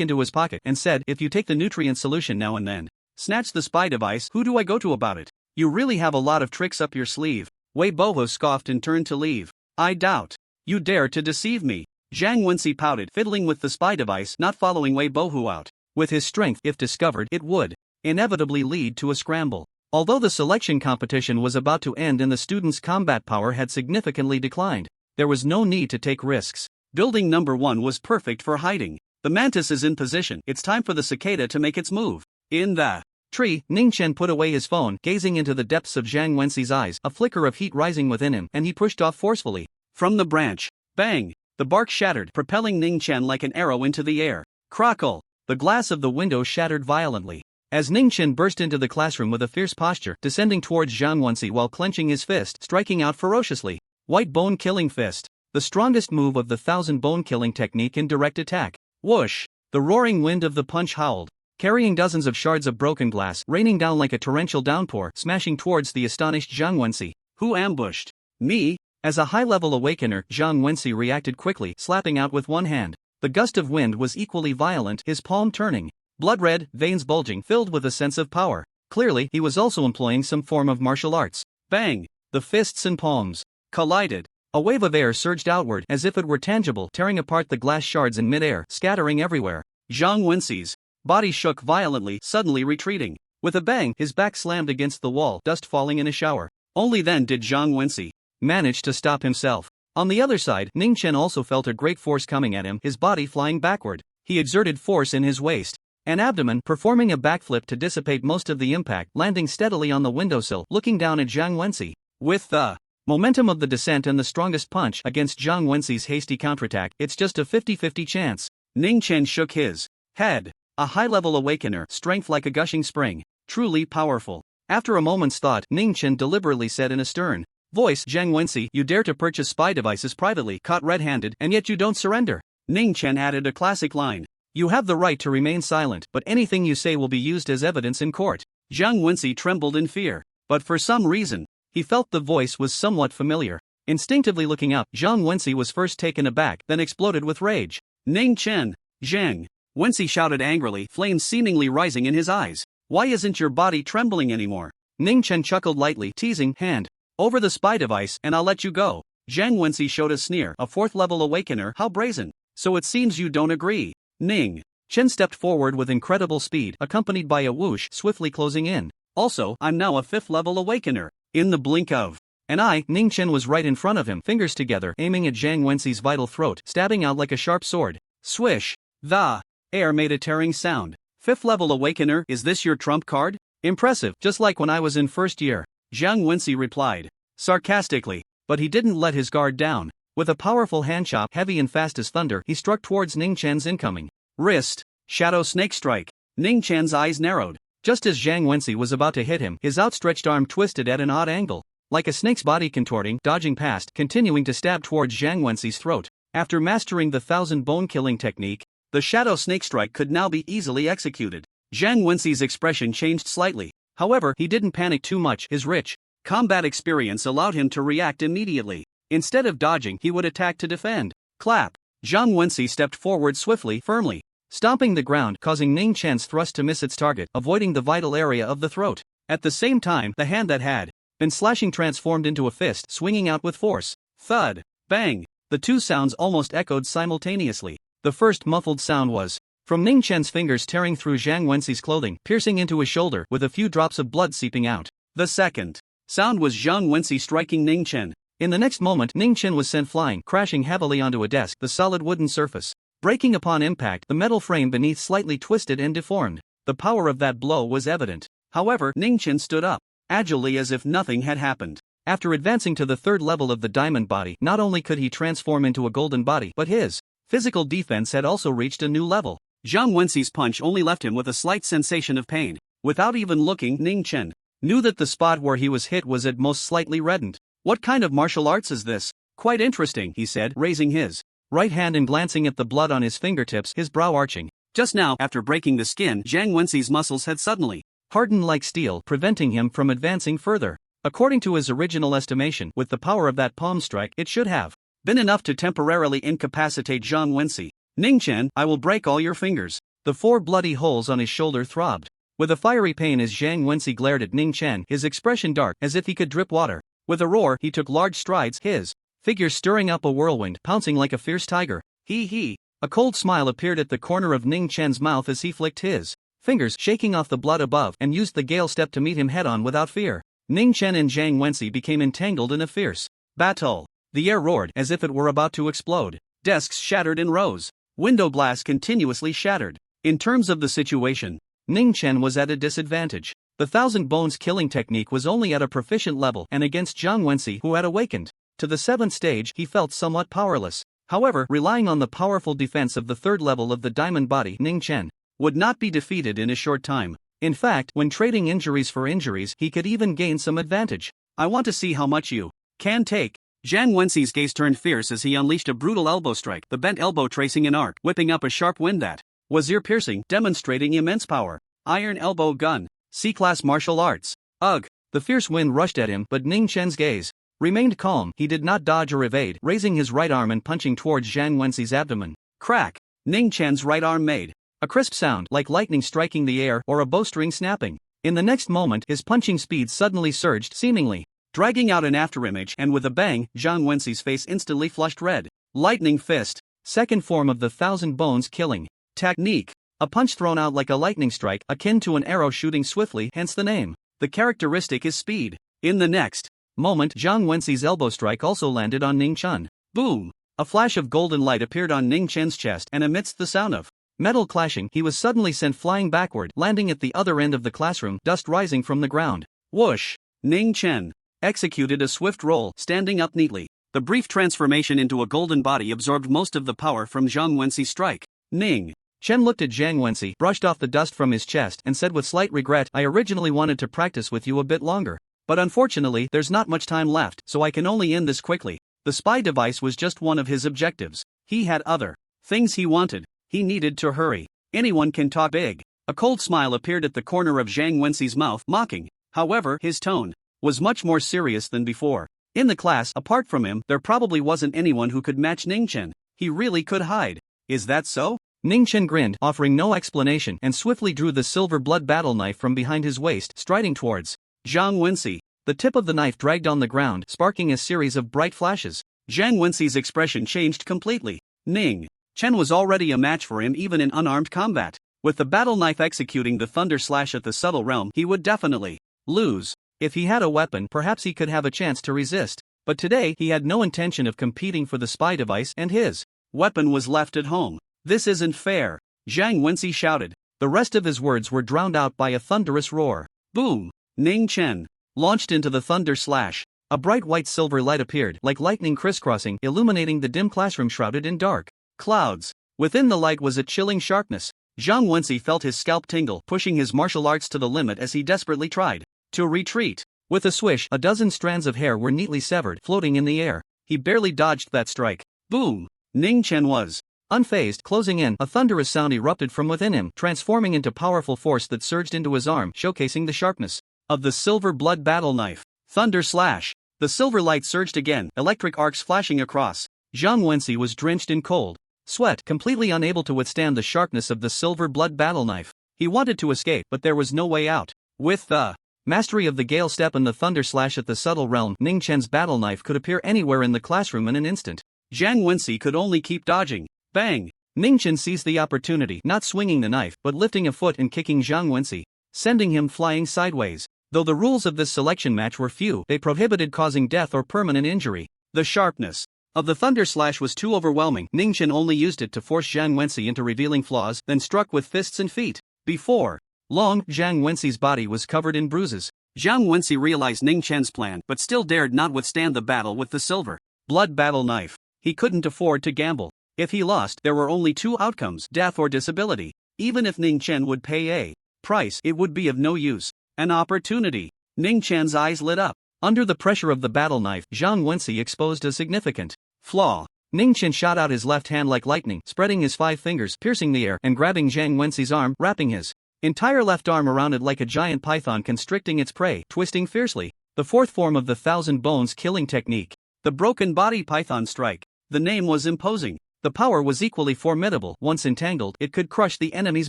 into his pocket, and said, if you take the nutrient solution now and then snatch the spy device, who do I go to about it? You really have a lot of tricks up your sleeve. Wei Bohu scoffed and turned to leave. I doubt you dare to deceive me. Zhang Wenxi pouted, fiddling with the spy device, not following Wei Bohu out. With his strength, if discovered, it would inevitably lead to a scramble. Although the selection competition was about to end and the students' combat power had significantly declined, there was no need to take risks. Building number 1 was perfect for hiding. The mantis is in position, it's time for the cicada to make its move. In the tree, Ning Chen put away his phone, gazing into the depths of Zhang Wenxi's eyes, a flicker of heat rising within him, and he pushed off forcefully. From the branch, bang! The bark shattered, propelling Ning Chen like an arrow into the air. Crackle! The glass of the window shattered violently. As Ning Chen burst into the classroom with a fierce posture, descending towards Zhang Wenxi while clenching his fist, striking out ferociously. White bone killing fist. The strongest move of the 1000 bone killing technique in direct attack. Whoosh! The roaring wind of the punch howled, carrying dozens of shards of broken glass, raining down like a torrential downpour, smashing towards the astonished Zhang Wenxi. Who ambushed me? As a high-level awakener, Zhang Wenxi reacted quickly, slapping out with one hand. The gust of wind was equally violent, his palm turning blood red, veins bulging, filled with a sense of power. Clearly, he was also employing some form of martial arts. Bang! The fists and palms collided. A wave of air surged outward as if it were tangible, tearing apart the glass shards in midair, scattering everywhere. Zhang Wenxi's body shook violently, suddenly retreating. With a bang, his back slammed against the wall, dust falling in a shower. Only then did Zhang Wenxi manage to stop himself. On the other side, Ning Chen also felt a great force coming at him, his body flying backward. He exerted force in his waist and abdomen, performing a backflip to dissipate most of the impact, landing steadily on the windowsill, looking down at Zhang Wenxi. With the momentum of the descent and the strongest punch against Zhang Wenxi's hasty counterattack, it's just a 50-50 chance. Ning Chen shook his head. A high-level awakener, strength like a gushing spring. Truly powerful. After a moment's thought, Ning Chen deliberately said in a stern voice, Zhang Wenxi, you dare to purchase spy devices privately, caught red-handed, and yet you don't surrender. Ning Chen added a classic line. You have the right to remain silent, but anything you say will be used as evidence in court. Zhang Wenxi trembled in fear, but for some reason, he felt the voice was somewhat familiar. Instinctively looking up, Zhang Wenxi was first taken aback, then exploded with rage. Ning Chen! Zhang! Wenxi shouted angrily, flames seemingly rising in his eyes. Why isn't your body trembling anymore? Ning Chen chuckled lightly, teasing, hand over the spy device and I'll let you go. Zhang Wenxi showed a sneer, a 4th level awakener, how brazen. So it seems you don't agree. Ning Chen stepped forward with incredible speed, accompanied by a whoosh swiftly closing in. Also, I'm now a 5th level awakener. In the blink of an eye, Ning Chen was right in front of him, fingers together, aiming at Zhang Wenxi's vital throat, stabbing out like a sharp sword. Swish! The air made a tearing sound. 5th level awakener, is this your trump card? Impressive, just like when I was in first year. Zhang Wenxi replied sarcastically, but he didn't let his guard down. With a powerful hand chop heavy and fast as thunder, he struck towards Ning Chen's incoming wrist. Shadow snake strike. Ning Chen's eyes narrowed. Just as Zhang Wenxi was about to hit him, his outstretched arm twisted at an odd angle, like a snake's body contorting, dodging past, continuing to stab towards Zhang Wenxi's throat. After mastering the 1,000 bone killing technique, the shadow snake strike could now be easily executed. Zhang Wenxi's expression changed slightly. However, he didn't panic too much. His rich combat experience allowed him to react immediately. Instead of dodging, he would attack to defend. Clap! Zhang Wenxi stepped forward swiftly, firmly, stomping the ground, causing Ning Chen's thrust to miss its target, avoiding the vital area of the throat. At the same time, the hand that had been slashing transformed into a fist, swinging out with force. Thud! Bang! The two sounds almost echoed simultaneously. The first muffled sound was from Ning Chen's fingers tearing through Zhang Wenxi's clothing, piercing into his shoulder, with a few drops of blood seeping out. The second sound was Zhang Wenxi striking Ning Chen. In the next moment, Ning Chen was sent flying, crashing heavily onto a desk, the solid wooden surface breaking upon impact, the metal frame beneath slightly twisted and deformed. The power of that blow was evident. However, Ning Chen stood up, agilely as if nothing had happened. After advancing to the 3rd level of the diamond body, not only could he transform into a golden body, but his physical defense had also reached a new level. Zhang Wenxi's punch only left him with a slight sensation of pain. Without even looking, Ning Chen knew that the spot where he was hit was at most slightly reddened. What kind of martial arts is this? Quite interesting, he said, raising his right hand and glancing at the blood on his fingertips, his brow arching. Just now, after breaking the skin, Zhang Wenxi's muscles had suddenly hardened like steel, preventing him from advancing further. According to his original estimation, with the power of that palm strike, it should have been enough to temporarily incapacitate Zhang Wenxi. Ning Chen, I will break all your fingers. The 4 bloody holes on his shoulder throbbed with a fiery pain as Zhang Wenxi glared at Ning Chen, his expression dark, as if he could drip water. With a roar, he took large strides, his figure stirring up a whirlwind, pouncing like a fierce tiger. He. A cold smile appeared at the corner of Ning Chen's mouth as he flicked his fingers, shaking off the blood above, and used the gale step to meet him head-on without fear. Ning Chen and Zhang Wenxi became entangled in a fierce battle. The air roared as if it were about to explode. Desks shattered in rows. Window glass continuously shattered. In terms of the situation, Ning Chen was at a disadvantage. The 1,000 bones killing technique was only at a proficient level, and against Zhang Wenxi, who had awakened to the 7th stage, he felt somewhat powerless. However, relying on the powerful defense of the 3rd level of the diamond body, Ning Chen would not be defeated in a short time. In fact, when trading injuries for injuries, he could even gain some advantage. I want to see how much you can take. Zhang Wenxi's gaze turned fierce as he unleashed a brutal elbow strike, the bent elbow tracing an arc, whipping up a sharp wind that was ear-piercing, demonstrating immense power. Iron elbow gun. C-class martial arts. Ugh. The fierce wind rushed at him, but Ning Chen's gaze remained calm. He did not dodge or evade, raising his right arm and punching towards Zhang Wenxi's abdomen. Crack. Ning Chen's right arm made a crisp sound, like lightning striking the air or a bowstring snapping. In the next moment, his punching speed suddenly surged, seemingly dragging out an afterimage, and with a bang, Zhang Wenxi's face instantly flushed red. Lightning fist. Second form of the 1,000 bones killing technique. A punch thrown out like a lightning strike, akin to an arrow shooting swiftly, hence the name. The characteristic is speed. In the next moment, Zhang Wenxi's elbow strike also landed on Ning Chen. Boom! A flash of golden light appeared on Ning Chen's chest, and amidst the sound of metal clashing, he was suddenly sent flying backward, landing at the other end of the classroom, dust rising from the ground. Whoosh! Ning Chen executed a swift roll, standing up neatly. The brief transformation into a golden body absorbed most of the power from Zhang Wenxi's strike. Ning Chen looked at Zhang Wenxi, brushed off the dust from his chest, and said with slight regret, I originally wanted to practice with you a bit longer. But unfortunately, there's not much time left, so I can only end this quickly. The spy device was just one of his objectives. He had other things he wanted. He needed to hurry. Anyone can talk big. A cold smile appeared at the corner of Zhang Wenxi's mouth, mocking. However, his tone was much more serious than before. In the class, apart from him, there probably wasn't anyone who could match Ning Chen. He really could hide. Is that so? Ning Chen grinned, offering no explanation, and swiftly drew the silver blood battle knife from behind his waist, striding towards Zhang Wenxi. The tip of the knife dragged on the ground, sparking a series of bright flashes. Zhang Wenxi's expression changed completely. Ning Chen was already a match for him even in unarmed combat. With the battle knife executing the thunder slash at the subtle realm, he would definitely lose. If he had a weapon, perhaps he could have a chance to resist. But today, he had no intention of competing for the spy device, and his weapon was left at home. This isn't fair, Zhang Wenxi shouted. The rest of his words were drowned out by a thunderous roar. Boom! Ning Chen launched into the thunder slash. A bright white silver light appeared, like lightning crisscrossing, illuminating the dim classroom shrouded in dark clouds. Within the light was a chilling sharpness. Zhang Wenxi felt his scalp tingle, pushing his martial arts to the limit as he desperately tried to retreat. With a swish, a dozen strands of hair were neatly severed, floating in the air. He barely dodged that strike. Boom! Ning Chen was unfazed, closing in. A thunderous sound erupted from within him, transforming into powerful force that surged into his arm, showcasing the sharpness of the silver blood battle knife. Thunder slash! The silver light surged again, electric arcs flashing across. Zhang Wenxi was drenched in cold sweat, completely unable to withstand the sharpness of the silver blood battle knife. He wanted to escape, but there was no way out. With the mastery of the Gale Step and the Thunder Slash at the subtle realm, Ning Chen's battle knife could appear anywhere in the classroom in an instant. Zhang Wenxi could only keep dodging. Bang! Ning Chen seized the opportunity, not swinging the knife, but lifting a foot and kicking Zhang Wenxi, sending him flying sideways. Though the rules of this selection match were few, they prohibited causing death or permanent injury. The sharpness of the Thunder Slash was too overwhelming. Ning Chen only used it to force Zhang Wenxi into revealing flaws, then struck with fists and feet. Before long, Zhang Wenxi's body was covered in bruises. Zhang Wenxi realized Ning Chen's plan, but still dared not withstand the battle with the silver blood battle knife. He couldn't afford to gamble. If he lost, there were only two outcomes: death or disability. Even if Ning Chen would pay a price, it would be of no use. An opportunity. Ning Chen's eyes lit up. Under the pressure of the battle knife, Zhang Wenxi exposed a significant flaw. Ning Chen shot out his left hand like lightning, spreading his 5 fingers, piercing the air, and grabbing Zhang Wenxi's arm, wrapping his entire left arm around it like a giant python constricting its prey, twisting fiercely. The fourth form of the 1,000 bones killing technique. The broken body python strike. The name was imposing. The power was equally formidable. Once entangled, it could crush the enemy's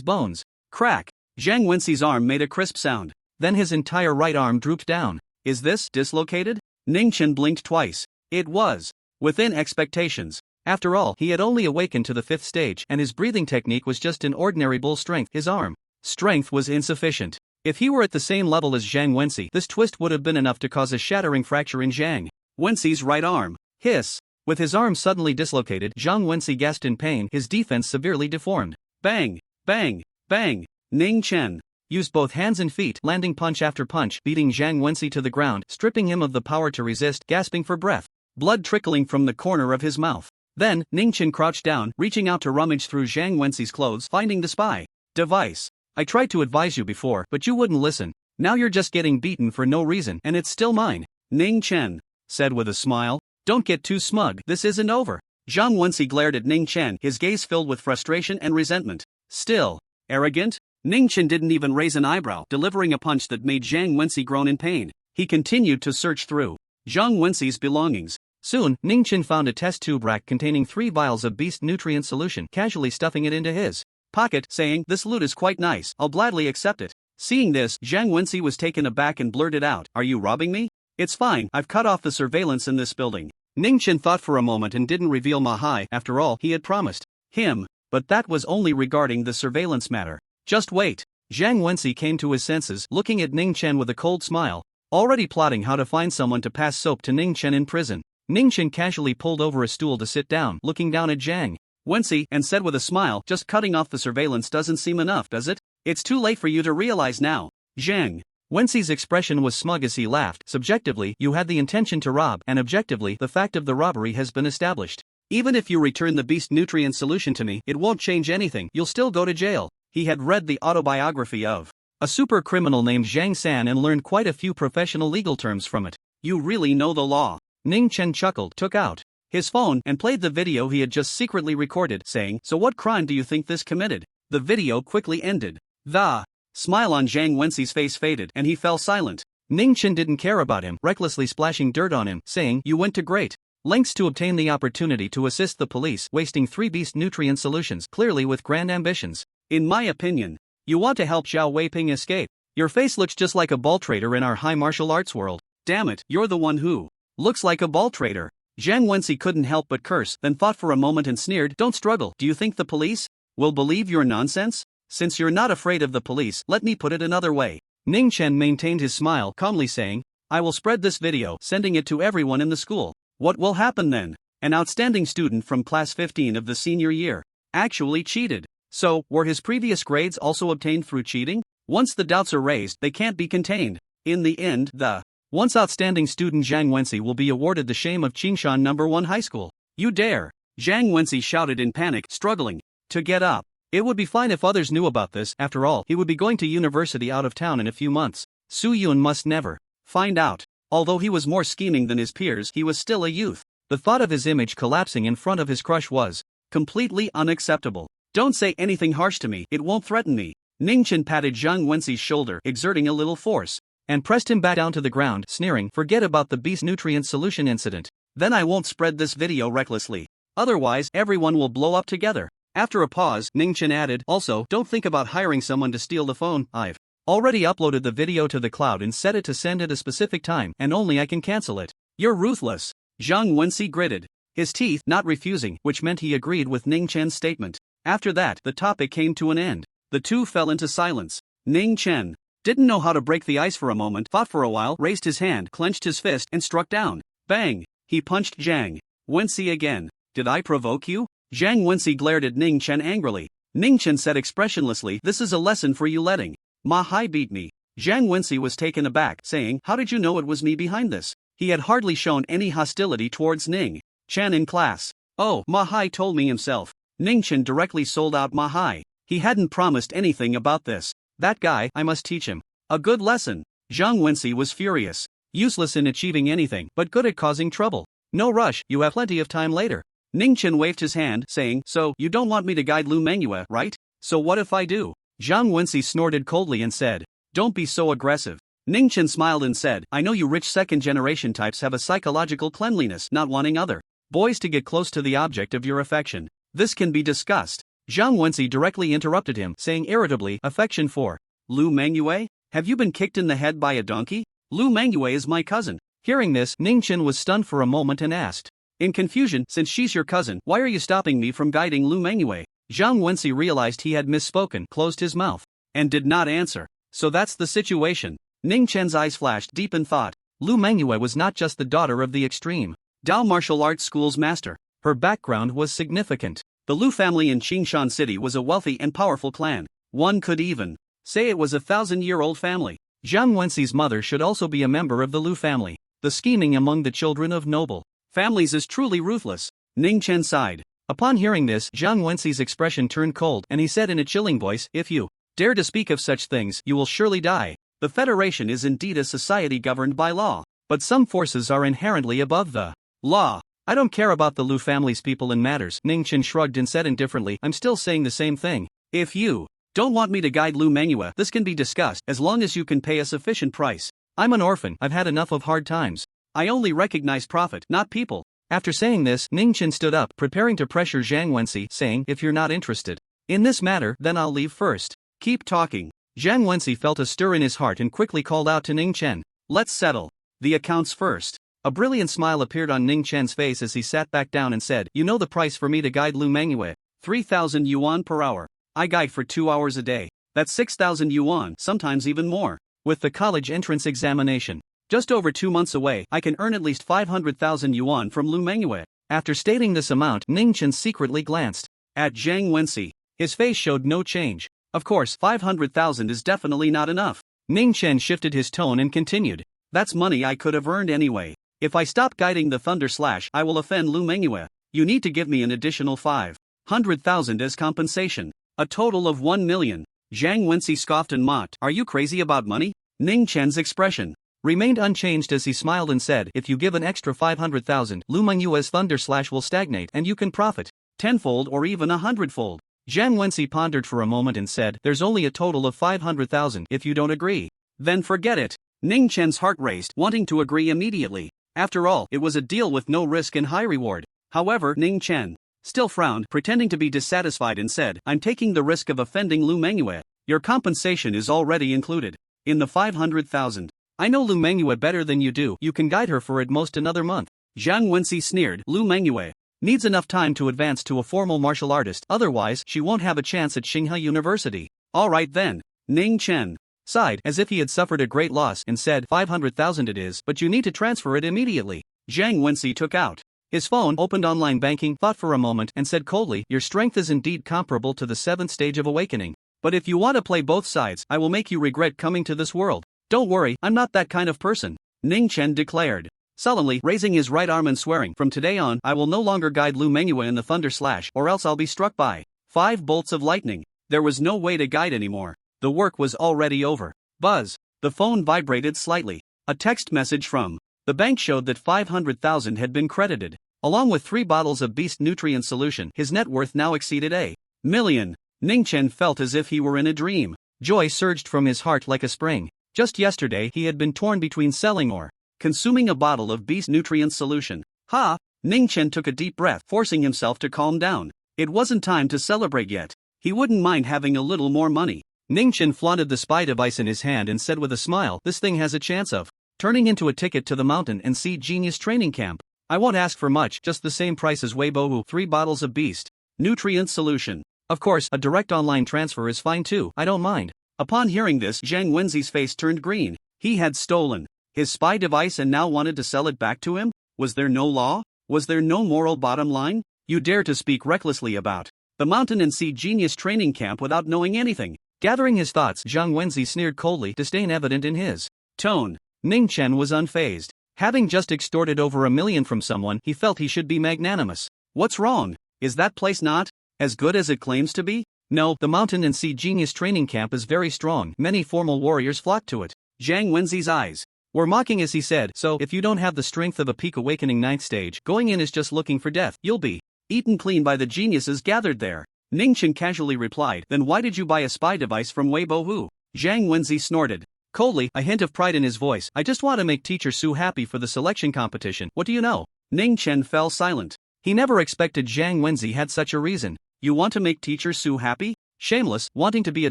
bones. Crack! Zhang Wenxi's arm made a crisp sound. Then his entire right arm drooped down. Is this dislocated? Ning Chen blinked twice. It was within expectations. After all, he had only awakened to the 5th stage, and his breathing technique was just an ordinary bull strength. His arm strength was insufficient. If he were at the same level as Zhang Wenxi, this twist would have been enough to cause a shattering fracture in Zhang Wenxi's right arm. Hiss! With his arm suddenly dislocated, Zhang Wenxi gasped in pain, his defense severely deformed. Bang! Bang! Bang! Ning Chen used both hands and feet, landing punch after punch, beating Zhang Wenxi to the ground, stripping him of the power to resist, gasping for breath, blood trickling from the corner of his mouth. Then, Ning Chen crouched down, reaching out to rummage through Zhang Wenxi's clothes, finding the spy device. I tried to advise you before, but you wouldn't listen. Now you're just getting beaten for no reason, and it's still mine. Ning Chen said with a smile. Don't get too smug, this isn't over. Zhang Wenxi glared at Ning Chen, his gaze filled with frustration and resentment. Still arrogant? Ning Chen didn't even raise an eyebrow, delivering a punch that made Zhang Wenxi groan in pain. He continued to search through Zhang Wenxi's belongings. Soon, Ning Chen found a test tube rack containing 3 vials of beast nutrient solution, casually stuffing it into his pocket, saying, "This loot is quite nice, I'll gladly accept it." Seeing this, Zhang Wenxi was taken aback and blurted out, "Are you robbing me? It's fine, I've cut off the surveillance in this building." Ning Chen thought for a moment and didn't reveal Mahai. After all, he had promised him, but that was only regarding the surveillance matter. Just wait. Zhang Wenxi came to his senses, looking at Ning Chen with a cold smile, already plotting how to find someone to pass soap to Ning Chen in prison. Ning Chen casually pulled over a stool to sit down, looking down at Zhang Wenxi, and said with a smile, "Just cutting off the surveillance doesn't seem enough, does it? It's too late for you to realize now." Zhang Wenxi's expression was smug as he laughed. Subjectively, you had the intention to rob, and objectively, the fact of the robbery has been established. Even if you return the beast nutrient solution to me, it won't change anything, you'll still go to jail. He had read the autobiography of a super criminal named Zhang San and learned quite a few professional legal terms from it. You really know the law. Ning Chen chuckled, took out his phone, and played the video he had just secretly recorded, saying, "So what crime do you think this committed?" The video quickly ended. The smile on Zhang Wenxi's face faded and he fell silent. Ning Chen didn't care about him, recklessly splashing dirt on him, saying, "You went to great lengths to obtain the opportunity to assist the police, wasting 3 beast nutrient solutions, clearly with grand ambitions. In my opinion, you want to help Xiao Weiping escape. Your face looks just like a ball trader in our high martial arts world. Damn it, you're the one who looks like a ball trader." Zhang Wenxi couldn't help but curse, then thought for a moment and sneered, "Don't struggle. Do you think the police will believe your nonsense? Since you're not afraid of the police, let me put it another way." Ning Chen maintained his smile, calmly saying, "I will spread this video, sending it to everyone in the school. What will happen then? An outstanding student from class 15 of the senior year actually cheated. So, were his previous grades also obtained through cheating? Once the doubts are raised, they can't be contained. In the end, the once outstanding student Zhang Wenxi will be awarded the shame of Qingshan No. 1 High School. You dare!" Zhang Wenxi shouted in panic, struggling to get up. It would be fine if others knew about this. After all, he would be going to university out of town in a few months. Su Yun must never find out. Although he was more scheming than his peers, he was still a youth. The thought of his image collapsing in front of his crush was completely unacceptable. "Don't say anything harsh to me, it won't threaten me." Ning Chen patted Zhang Wenxi's shoulder, exerting a little force, and pressed him back down to the ground, sneering, "Forget about the beast nutrient solution incident. Then I won't spread this video recklessly. Otherwise, everyone will blow up together." After a pause, Ning Chen added, "Also, don't think about hiring someone to steal the phone. I've already uploaded the video to the cloud and set it to send at a specific time, and only I can cancel it." "You're ruthless." Zhang Wenxi gritted his teeth, not refusing, which meant he agreed with Ning Chen's statement. After that, the topic came to an end. The two fell into silence. Ning Chen didn't know how to break the ice for a moment, thought for a while, raised his hand, clenched his fist, and struck down. Bang! He punched Zhang Wenxi again. "Did I provoke you?" Zhang Wenxi glared at Ning Chen angrily. Ning Chen said expressionlessly, "This is a lesson for you letting Ma Hai beat me." Zhang Wenxi was taken aback, saying, "How did you know it was me behind this?" He had hardly shown any hostility towards Ning Chen in class. "Oh, Ma Hai told me himself." Ning Chen directly sold out Ma Hai. He hadn't promised anything about this. "That guy, I must teach him a good lesson." Zhang Wenxi was furious. Useless in achieving anything, but good at causing trouble. "No rush, you have plenty of time later." Ning Chen waved his hand, saying, "So, you don't want me to guide Lu Manhwa, right? So what if I do?" Zhang Wenxi snorted coldly and said, "Don't be so aggressive." Ning Chen smiled and said, "I know you rich second-generation types have a psychological cleanliness, not wanting other boys to get close to the object of your affection. This can be discussed." Zhang Wenxi directly interrupted him, saying irritably, "Affection for Lu Manhwa? Have you been kicked in the head by a donkey? Lu Manhwa is my cousin." Hearing this, Ning Chen was stunned for a moment and asked, in confusion, "Since she's your cousin, why are you stopping me from guiding Lu Manhwa?" Zhang Wenxi realized he had misspoken, closed his mouth, and did not answer. "So that's the situation." Ning Chen's eyes flashed deep in thought. Lu Manhwa was not just the daughter of the extreme Dao martial arts school's master. Her background was significant. The Lu family in Qingshan City was a wealthy and powerful clan. One could even say it was a 1,000-year-old family. Zhang Wenxi's mother should also be a member of the Lu family. The scheming among the children of noble families is truly ruthless. Ning Chen sighed. Upon hearing this, Zhang Wenxi's expression turned cold, and he said in a chilling voice, "If you dare to speak of such things, you will surely die. The Federation is indeed a society governed by law, but some forces are inherently above the law. I don't care about the Lu family's people in matters." Ning Chen shrugged and said indifferently, "I'm still saying the same thing. If you don't want me to guide Lu Manhwa, this can be discussed, as long as you can pay a sufficient price. I'm an orphan, I've had enough of hard times. I only recognize profit, not people." After saying this, Ning Chen stood up, preparing to pressure Zhang Wenxi, saying, "If you're not interested in this matter, then I'll leave first." "Keep talking." Zhang Wenxi felt a stir in his heart and quickly called out to Ning Chen, "Let's settle the accounts first." A brilliant smile appeared on Ning Chen's face as he sat back down and said, "You know the price for me to guide Lu Manhwa. 3,000 yuan per hour. I guide for 2 hours a day. That's 6,000 yuan, sometimes even more. With the college entrance examination just over 2 months away, I can earn at least 500,000 yuan from Lu Manhwa." After stating this amount, Ning Chen secretly glanced at Zhang Wenxi. His face showed no change. Of course, 500,000 is definitely not enough. Ning Chen shifted his tone and continued, "That's money I could have earned anyway. If I stop guiding the Thunder Slash, I will offend Lu Manhwa. You need to give me an additional 500,000 as compensation. A total of 1 million. Zhang Wenxi scoffed and mocked. Are you crazy about money? Ning Chen's expression remained unchanged as he smiled and said, if you give an extra 500,000, Lu Mengyue's thunder slash will stagnate and you can profit tenfold or even 100-fold. Zhang Wenxi pondered for a moment and said, there's only a total of 500,000 if you don't agree. Then forget it. Ning Chen's heart raced, wanting to agree immediately. After all, it was a deal with no risk and high reward. However, Ning Chen still frowned, pretending to be dissatisfied and said, I'm taking the risk of offending Lu Mengyue. Your compensation is already included in the 500,000. I know Lu Mengyue better than you do. You can guide her for at most another month. Zhang Wenxi sneered. Lu Mengyue needs enough time to advance to a formal martial artist, otherwise she won't have a chance at Tsinghua University. All right then. Ning Chen sighed as if he had suffered a great loss and said, 500,000 it is, but you need to transfer it immediately. Zhang Wenxi took out his phone, opened online banking, thought for a moment, and said coldly, your strength is indeed comparable to the 7th stage of awakening. But if you want to play both sides, I will make you regret coming to this world. Don't worry, I'm not that kind of person. Ning Chen declared, sullenly, raising his right arm and swearing, from today on, I will no longer guide Lu Mengyue in the thunder slash, or else I'll be struck by 5 bolts of lightning. There was no way to guide anymore. The work was already over. Buzz. The phone vibrated slightly. A text message from the bank showed that 500,000 had been credited. Along with 3 bottles of Beast Nutrient Solution, his net worth now exceeded a million. Ning Chen felt as if he were in a dream. Joy surged from his heart like a spring. Just yesterday he had been torn between selling or consuming a bottle of Beast Nutrient Solution. Ha! Ning Chen took a deep breath, forcing himself to calm down. It wasn't time to celebrate yet. He wouldn't mind having a little more money. Ning Chen flaunted the spy device in his hand and said with a smile, this thing has a chance of turning into a ticket to the mountain and sea genius training camp. I won't ask for much, just the same price as Weibo, 3 bottles of Beast Nutrient Solution. Of course, a direct online transfer is fine too, I don't mind. Upon hearing this, Zhang Wenxi's face turned green. He had stolen his spy device and now wanted to sell it back to him? Was there no law? Was there no moral bottom line? You dare to speak recklessly about the mountain and sea genius training camp without knowing anything. Gathering his thoughts, Zhang Wenxi sneered coldly, disdain evident in his tone. Ning Chen was unfazed. Having just extorted over 1 million from someone, he felt he should be magnanimous. What's wrong? Is that place not as good as it claims to be? No, the mountain and sea genius training camp is very strong. Many formal warriors flock to it. Zhang Wenxi's eyes were mocking as he said, so if you don't have the strength of a peak awakening 9th stage, going in is just looking for death. You'll be eaten clean by the geniuses gathered there. Ning Chen casually replied, then why did you buy a spy device from Weibo Hu? Zhang Wenxi snorted coldly, a hint of pride in his voice. I just want to make teacher Su happy for the selection competition. What do you know? Ning Chen fell silent. He never expected Zhang Wenxi had such a reason. You want to make teacher Su happy? Shameless, wanting to be a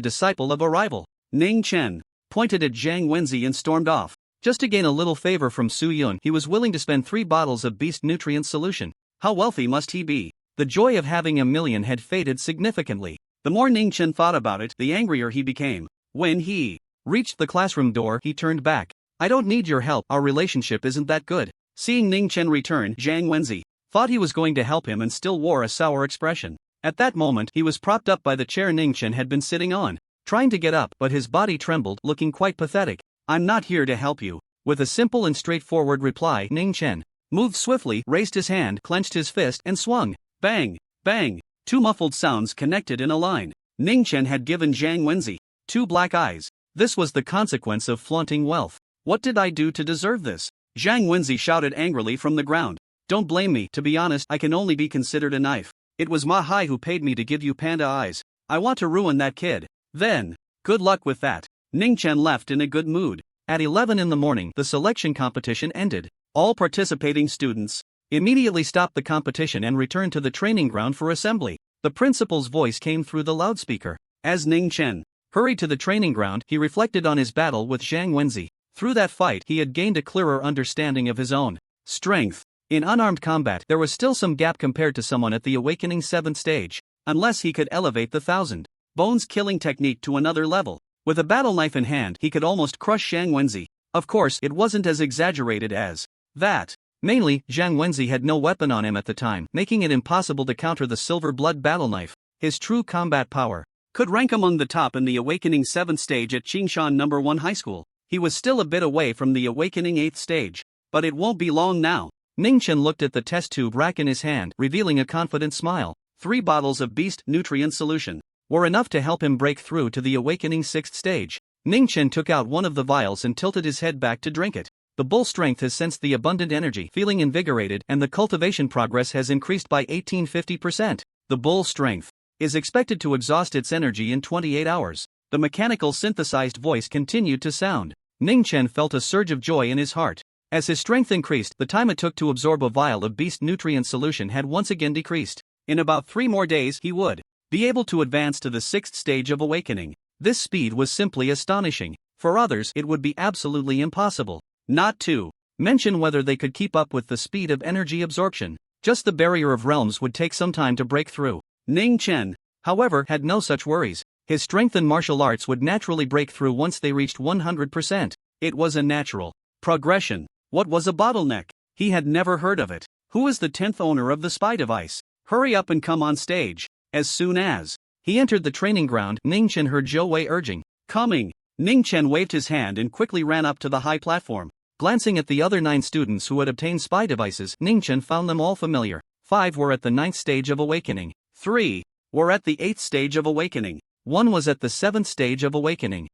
disciple of a rival. Ning Chen pointed at Zhang Wenxi and stormed off. Just to gain a little favor from Su Yun, he was willing to spend 3 bottles of Beast Nutrient Solution. How wealthy must he be? The joy of having 1 million had faded significantly. The more Ning Chen thought about it, the angrier he became. When he reached the classroom door, he turned back. I don't need your help, our relationship isn't that good. Seeing Ning Chen return, Zhang Wenxi thought he was going to help him and still wore a sour expression. At that moment, he was propped up by the chair Ning Chen had been sitting on, trying to get up, but his body trembled, looking quite pathetic. I'm not here to help you. With a simple and straightforward reply, Ning Chen moved swiftly, raised his hand, clenched his fist, and swung. Bang! Bang! 2 muffled sounds connected in a line. Ning Chen had given Zhang Wenxi 2 black eyes. This was the consequence of flaunting wealth. What did I do to deserve this? Zhang Wenxi shouted angrily from the ground. Don't blame me, to be honest, I can only be considered a knife. It was Ma Hai who paid me to give you panda eyes. I want to ruin that kid. Then, good luck with that. Ning Chen left in a good mood. At 11 in the morning, the selection competition ended. All participating students immediately stopped the competition and returned to the training ground for assembly. The principal's voice came through the loudspeaker. As Ning Chen hurried to the training ground, he reflected on his battle with Zhang Wenxi. Through that fight, he had gained a clearer understanding of his own strength. In unarmed combat, there was still some gap compared to someone at the awakening 7th stage, unless he could elevate the 1,000 bones killing technique to another level. With a battle knife in hand, he could almost crush Zhang Wenxi. Of course, it wasn't as exaggerated as that. Mainly, Zhang Wenxi had no weapon on him at the time, making it impossible to counter the silver blood battle knife. His true combat power could rank among the top in the awakening 7th stage at Qingshan No. 1 High School. He was still a bit away from the awakening 8th stage, but it won't be long now. Ning Chen looked at the test tube rack in his hand, revealing a confident smile. 3 bottles of Beast Nutrient Solution were enough to help him break through to the awakening 6th stage. Ning Chen took out one of the vials and tilted his head back to drink it. The bull strength has sensed the abundant energy, feeling invigorated, and the cultivation progress has increased by 1850%. The bull strength is expected to exhaust its energy in 28 hours. The mechanical synthesized voice continued to sound. Ning Chen felt a surge of joy in his heart. As his strength increased, the time it took to absorb a vial of Beast Nutrient Solution had once again decreased. In about 3 more days he would be able to advance to the 6th stage of awakening. This speed was simply astonishing. For others it would be absolutely impossible. Not to mention whether they could keep up with the speed of energy absorption. Just the barrier of realms would take some time to break through. Ning Chen, however, had no such worries. His strength in martial arts would naturally break through once they reached 100%. It was a natural progression. What was a bottleneck? He had never heard of it. Who is the 10th owner of the spy device? Hurry up and come on stage. As soon as he entered the training ground, Ning Chen heard Zhou Wei urging, "Coming." Ning Chen waved his hand and quickly ran up to the high platform. Glancing at the other 9 students who had obtained spy devices, Ning Chen found them all familiar. 5 were at the 9th stage of awakening. 3 were at the 8th stage of awakening. 1 was at the 7th stage of awakening.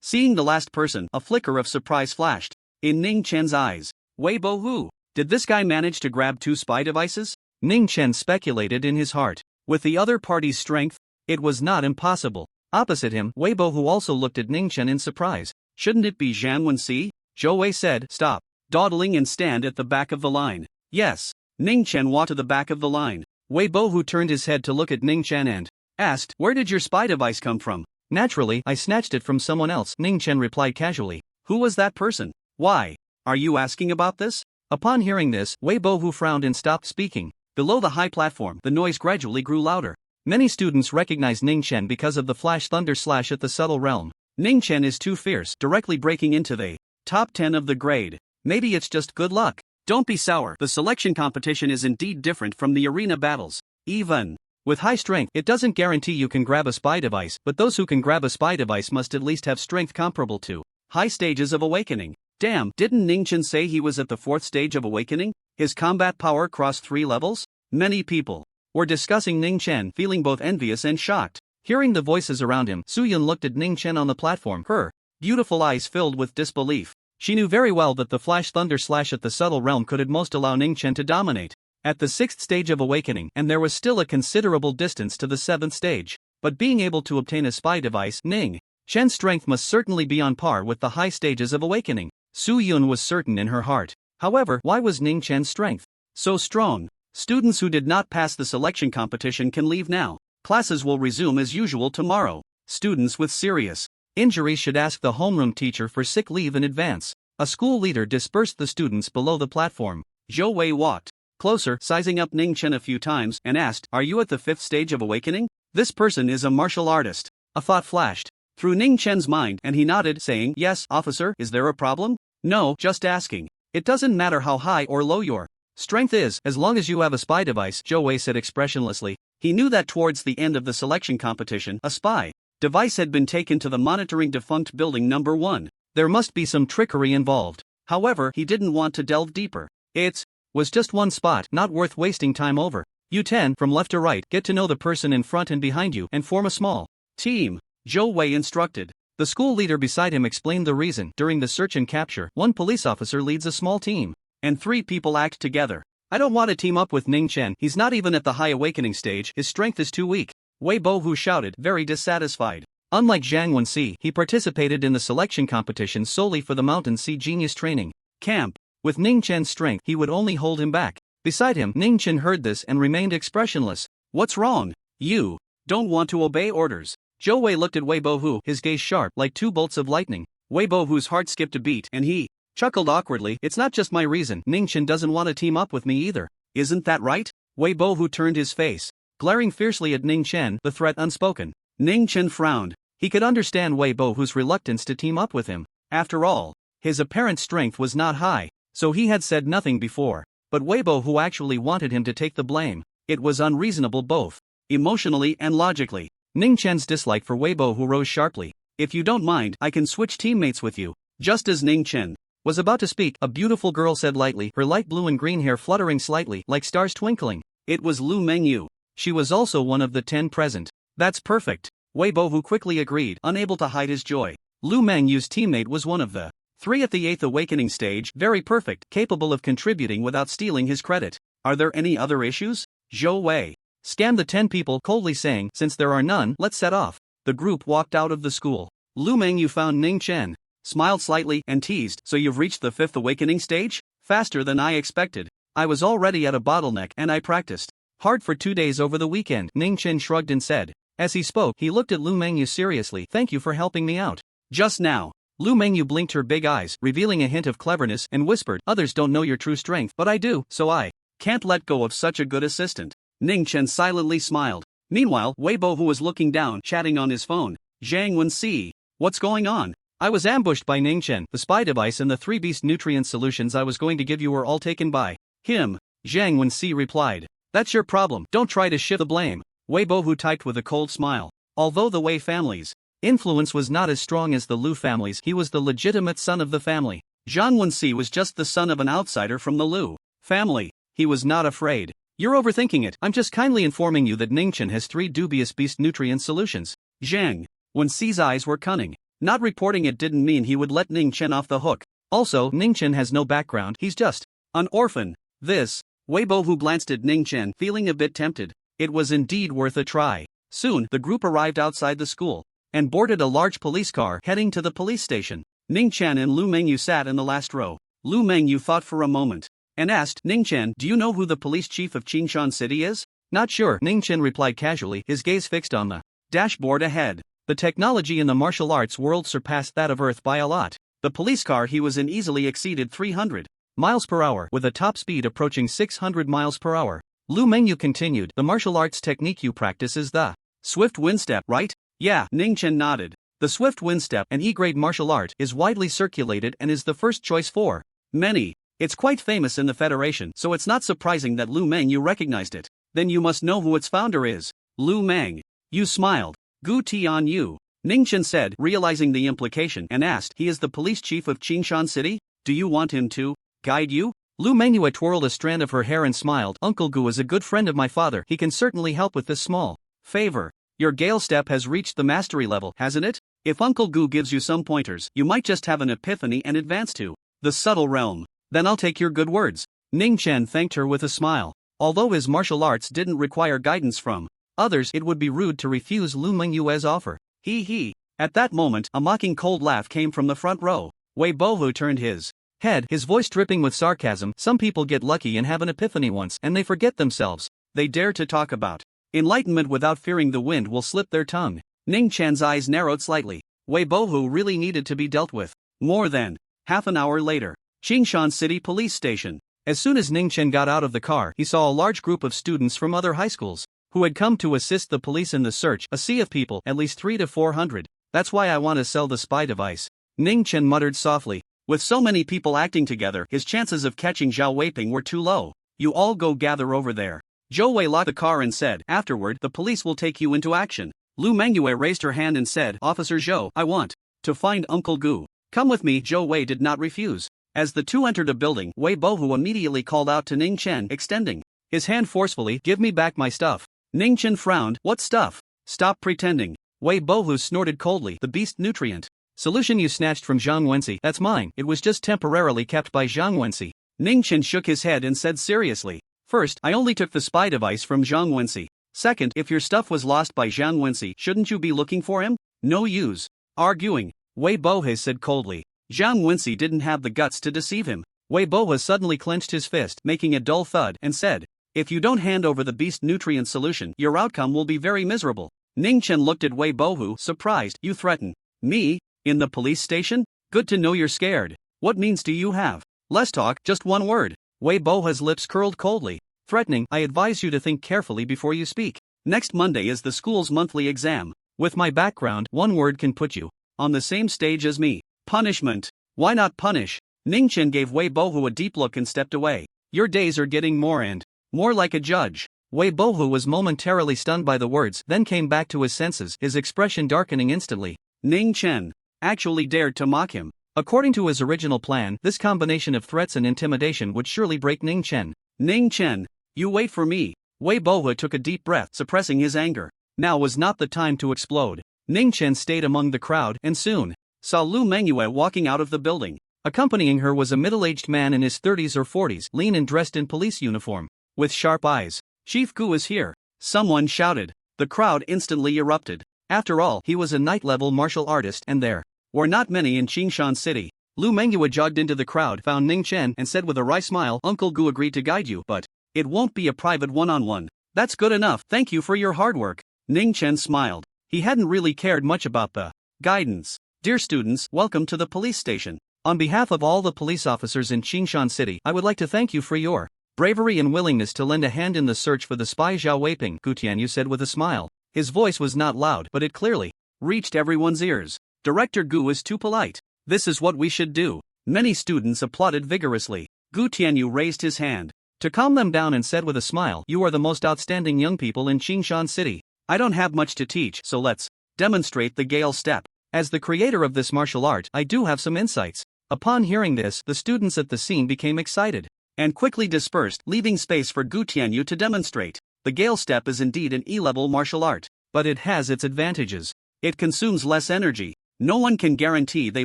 Seeing the last person, a flicker of surprise flashed in Ning Chen's eyes. Wei Bo Hu, did this guy manage to grab 2 spy devices? Ning Chen speculated in his heart. With the other party's strength, it was not impossible. Opposite him, Wei Bo Hu also looked at Ning Chen in surprise. Shouldn't it be Zhang Wenxi? Zhou Wei said, "Stop dawdling and stand at the back of the line." Yes. Ning Chen walked to the back of the line. Wei Bo Hu turned his head to look at Ning Chen and asked, "Where did your spy device come from?" "Naturally, I snatched it from someone else," Ning Chen replied casually. "Who was that person? Why are you asking about this?" Upon hearing this, Wei Bo Hu frowned and stopped speaking. Below the high platform, the noise gradually grew louder. Many students recognized Ning Chen because of the flash thunder slash at the subtle realm. Ning Chen is too fierce, directly breaking into the top 10 of the grade. Maybe it's just good luck. Don't be sour. The selection competition is indeed different from the arena battles. Even with high strength, it doesn't guarantee you can grab a spy device, but those who can grab a spy device must at least have strength comparable to high stages of awakening. Damn, didn't Ning Chen say he was at the 4th stage of awakening? His combat power crossed 3 levels? Many people were discussing Ning Chen, feeling both envious and shocked. Hearing the voices around him, Su-yun looked at Ning Chen on the platform, her beautiful eyes filled with disbelief. She knew very well that the flash thunder slash at the subtle realm could at most allow Ning Chen to dominate at the 6th stage of awakening, and there was still a considerable distance to the 7th stage. But being able to obtain a spy device, Ning Chen's strength must certainly be on par with the high stages of awakening. Su-yun was certain in her heart. However, why was Ning Chen's strength so strong? Students who did not pass the selection competition can leave now. Classes will resume as usual tomorrow. Students with serious injuries should ask the homeroom teacher for sick leave in advance. A school leader dispersed the students below the platform. Zhou Wei walked closer, sizing up Ning Chen a few times, and asked, "Are you at the 5th stage of awakening? This person is a martial artist." A thought flashed through Ning Chen's mind, and he nodded, saying, "Yes, officer, is there a problem?" "No, just asking. It doesn't matter how high or low your strength is, as long as you have a spy device," Zhou Wei said expressionlessly. He knew that towards the end of the selection competition, a spy device had been taken to the monitoring defunct building number 1. There must be some trickery involved. However, he didn't want to delve deeper. It was just one spot, not worth wasting time over. You 10, from left to right, get to know the person in front and behind you, and form a small team, Zhou Wei instructed. The school leader beside him explained the reason. During the search and capture, 1 police officer leads a small team, and 3 people act together. I don't want to team up with Ning Chen. He's not even at the high awakening stage. His strength is too weak. Wei Bo Hu shouted, very dissatisfied. Unlike Zhang Wenxi, he participated in the selection competition solely for the Mountain Sea Genius training camp. With Ning Chen's strength, he would only hold him back. Beside him, Ning Chen heard this and remained expressionless. What's wrong? You don't want to obey orders. Zhou Wei looked at Wei Bo Hu, his gaze sharp like 2 bolts of lightning. Wei Bo Hu's heart skipped a beat, and he chuckled awkwardly. It's not just my reason. Ning Chen doesn't want to team up with me either. Isn't that right? Wei Bo Hu turned his face, glaring fiercely at Ning Chen, the threat unspoken. Ning Chen frowned. He could understand Wei Bo Hu's reluctance to team up with him. After all, his apparent strength was not high, so he had said nothing before. But Wei Bo Hu actually wanted him to take the blame. It was unreasonable both emotionally and logically. Ning Chen's dislike for Wei Bo Hu rose sharply. If you don't mind, I can switch teammates with you. Just as Ning Chen Was about to speak, a beautiful girl said lightly, her light blue and green hair fluttering slightly, like stars twinkling. It was Lu Mengyu. She was also one of the 10 present. That's perfect. Wei Bohu quickly agreed, unable to hide his joy. Lu Mengyu's teammate was one of the 3 at the 8th awakening stage, very perfect, capable of contributing without stealing his credit. Are there any other issues? Zhou Wei scanned the 10 people, coldly saying, since there are none, let's set off. The group walked out of the school. Lu Mengyu found Ning Chen, smiled slightly, and teased, so you've reached the 5th awakening stage? Faster than I expected. I was already at a bottleneck and I practiced hard for 2 days over the weekend. Ning Chen shrugged and said. As he spoke, he looked at Lu Mengyu seriously. Thank you for helping me out. Just now. Lu Mengyu blinked her big eyes, revealing a hint of cleverness, and whispered, others don't know your true strength, but I do, so I can't let go of such a good assistant. Ning Chen silently smiled. Meanwhile, Wei Bo, who was looking down, chatting on his phone. Zhang Wenxi. What's going on? I was ambushed by Ning Chen. The spy device and the 3 beast nutrient solutions I was going to give you were all taken by him. Zhang Wenxi replied. That's your problem, don't try to shift the blame. Wei Bo, who typed with a cold smile. Although the Wei family's influence was not as strong as the Lu family's, he was the legitimate son of the family. Zhang Wenxi was just the son of an outsider from the Lu family. He was not afraid. You're overthinking it, I'm just kindly informing you that Ning Chen has 3 dubious beast nutrient solutions. Zhang Wenxi's eyes were cunning. Not reporting it didn't mean he would let Ning Chen off the hook. Also, Ning Chen has no background, he's just an orphan. This. Wei Bo, who glanced at Ning Chen, feeling a bit tempted. It was indeed worth a try. Soon, the group arrived outside the school and boarded a large police car heading to the police station. Ning Chen and Lu Mengyu sat in the last row. Lu Mengyu thought for a moment and asked, Ning Chen, do you know who the police chief of Qingshan City is? Not sure, Ning Chen replied casually, his gaze fixed on the dashboard ahead. The technology in the martial arts world surpassed that of Earth by a lot. The police car he was in easily exceeded 300 miles per hour, with a top speed approaching 600 miles per hour. Lu Mengyu continued, the martial arts technique you practice is the swift wind step, right? Yeah, Ning Chen nodded. The swift wind step, an E-grade martial art, is widely circulated and is the first choice for many. It's quite famous in the Federation, so it's not surprising that Lu Mengyu recognized it. Then you must know who its founder is. Lu Meng. You smiled. Gu Tian Yu. Ning Chen said, realizing the implication, and asked, he is the police chief of Qingshan City? Do you want him to guide you? Lu Mengyu twirled a strand of her hair and smiled. Uncle Gu is a good friend of my father, he can certainly help with this small favor. Your Gale step has reached the mastery level, hasn't it? If Uncle Gu gives you some pointers, you might just have an epiphany and advance to the subtle realm. Then I'll take your good words. Ning Chen thanked her with a smile. Although his martial arts didn't require guidance from others, it would be rude to refuse Lu Mengyu's offer. He. At that moment, a mocking cold laugh came from the front row. Wei Bohu turned his head, his voice dripping with sarcasm. Some people get lucky and have an epiphany once, and they forget themselves. They dare to talk about enlightenment without fearing the wind will slip their tongue. Ning Chen's eyes narrowed slightly. Wei Bohu really needed to be dealt with. More than half an hour later. Qingshan City Police Station. As soon as Ning Chen got out of the car, he saw a large group of students from other high schools who had come to assist the police in the search. A sea of people, at least 300 to 400. That's why I want to sell the spy device. Ning Chen muttered softly. With so many people acting together, his chances of catching Zhao Weiping were too low. You all go gather over there. Zhou Wei locked the car and said, afterward, the police will take you into action. Lu Mengyue raised her hand and said, Officer Zhou, I want to find Uncle Gu. Come with me. Zhou Wei did not refuse. As the two entered a building, Wei Bohu immediately called out to Ning Chen, extending his hand forcefully, give me back my stuff. Ning Chen frowned, what stuff? Stop pretending. Wei Bohu snorted coldly, the beast nutrient solution you snatched from Zhang Wenxi, that's mine, it was just temporarily kept by Zhang Wenxi. Ning Chen shook his head and said seriously, first, I only took the spy device from Zhang Wenxi. Second, if your stuff was lost by Zhang Wenxi, shouldn't you be looking for him? No use arguing. Wei Bohe said coldly. Zhang Wenxi didn't have the guts to deceive him. Wei Bohe suddenly clenched his fist, making a dull thud, and said, if you don't hand over the beast nutrient solution, your outcome will be very miserable. Ning Chen looked at Wei Bohu, surprised. You threaten me? In the police station? Good to know you're scared. What means do you have? Less talk, just one word. Wei Bohe's lips curled coldly. Threatening, I advise you to think carefully before you speak. Next Monday is the school's monthly exam. With my background, one word can put you on the same stage as me. Punishment. Why not punish? Ning Chen gave Wei Bohu a deep look and stepped away. Your days are getting more and more like a judge. Wei Bohu was momentarily stunned by the words, then came back to his senses, his expression darkening instantly. Ning Chen actually dared to mock him. According to his original plan, this combination of threats and intimidation would surely break Ning Chen. Ning Chen, you wait for me. Wei Bohua took a deep breath, suppressing his anger. Now was not the time to explode. Ning Chen stayed among the crowd and soon saw Lu Mengyue walking out of the building. Accompanying her was a middle-aged man in his 30s or 40s, lean and dressed in police uniform, with sharp eyes. Chief Gu is here, someone shouted. The crowd instantly erupted. After all, he was a night-level martial artist and there were not many in Qingshan City. Lu Mengyue jogged into the crowd, found Ning Chen and said with a wry smile, Uncle Gu agreed to guide you, but it won't be a private one-on-one. That's good enough, thank you for your hard work. Ning Chen smiled. He hadn't really cared much about the guidance. Dear students, welcome to the police station. On behalf of all the police officers in Qingshan City, I would like to thank you for your bravery and willingness to lend a hand in the search for the spy Zhao Weiping, Gu Tianyu said with a smile. His voice was not loud, but it clearly reached everyone's ears. Director Gu is too polite. This is what we should do. Many students applauded vigorously. Gu Tianyu raised his hand to calm them down and said with a smile, you are the most outstanding young people in Qingshan City. I don't have much to teach, so let's demonstrate the Gale Step. As the creator of this martial art, I do have some insights. Upon hearing this, the students at the scene became excited and quickly dispersed, leaving space for Gu Tianyu to demonstrate. The Gale Step is indeed an E-level martial art, but it has its advantages. It consumes less energy. No one can guarantee they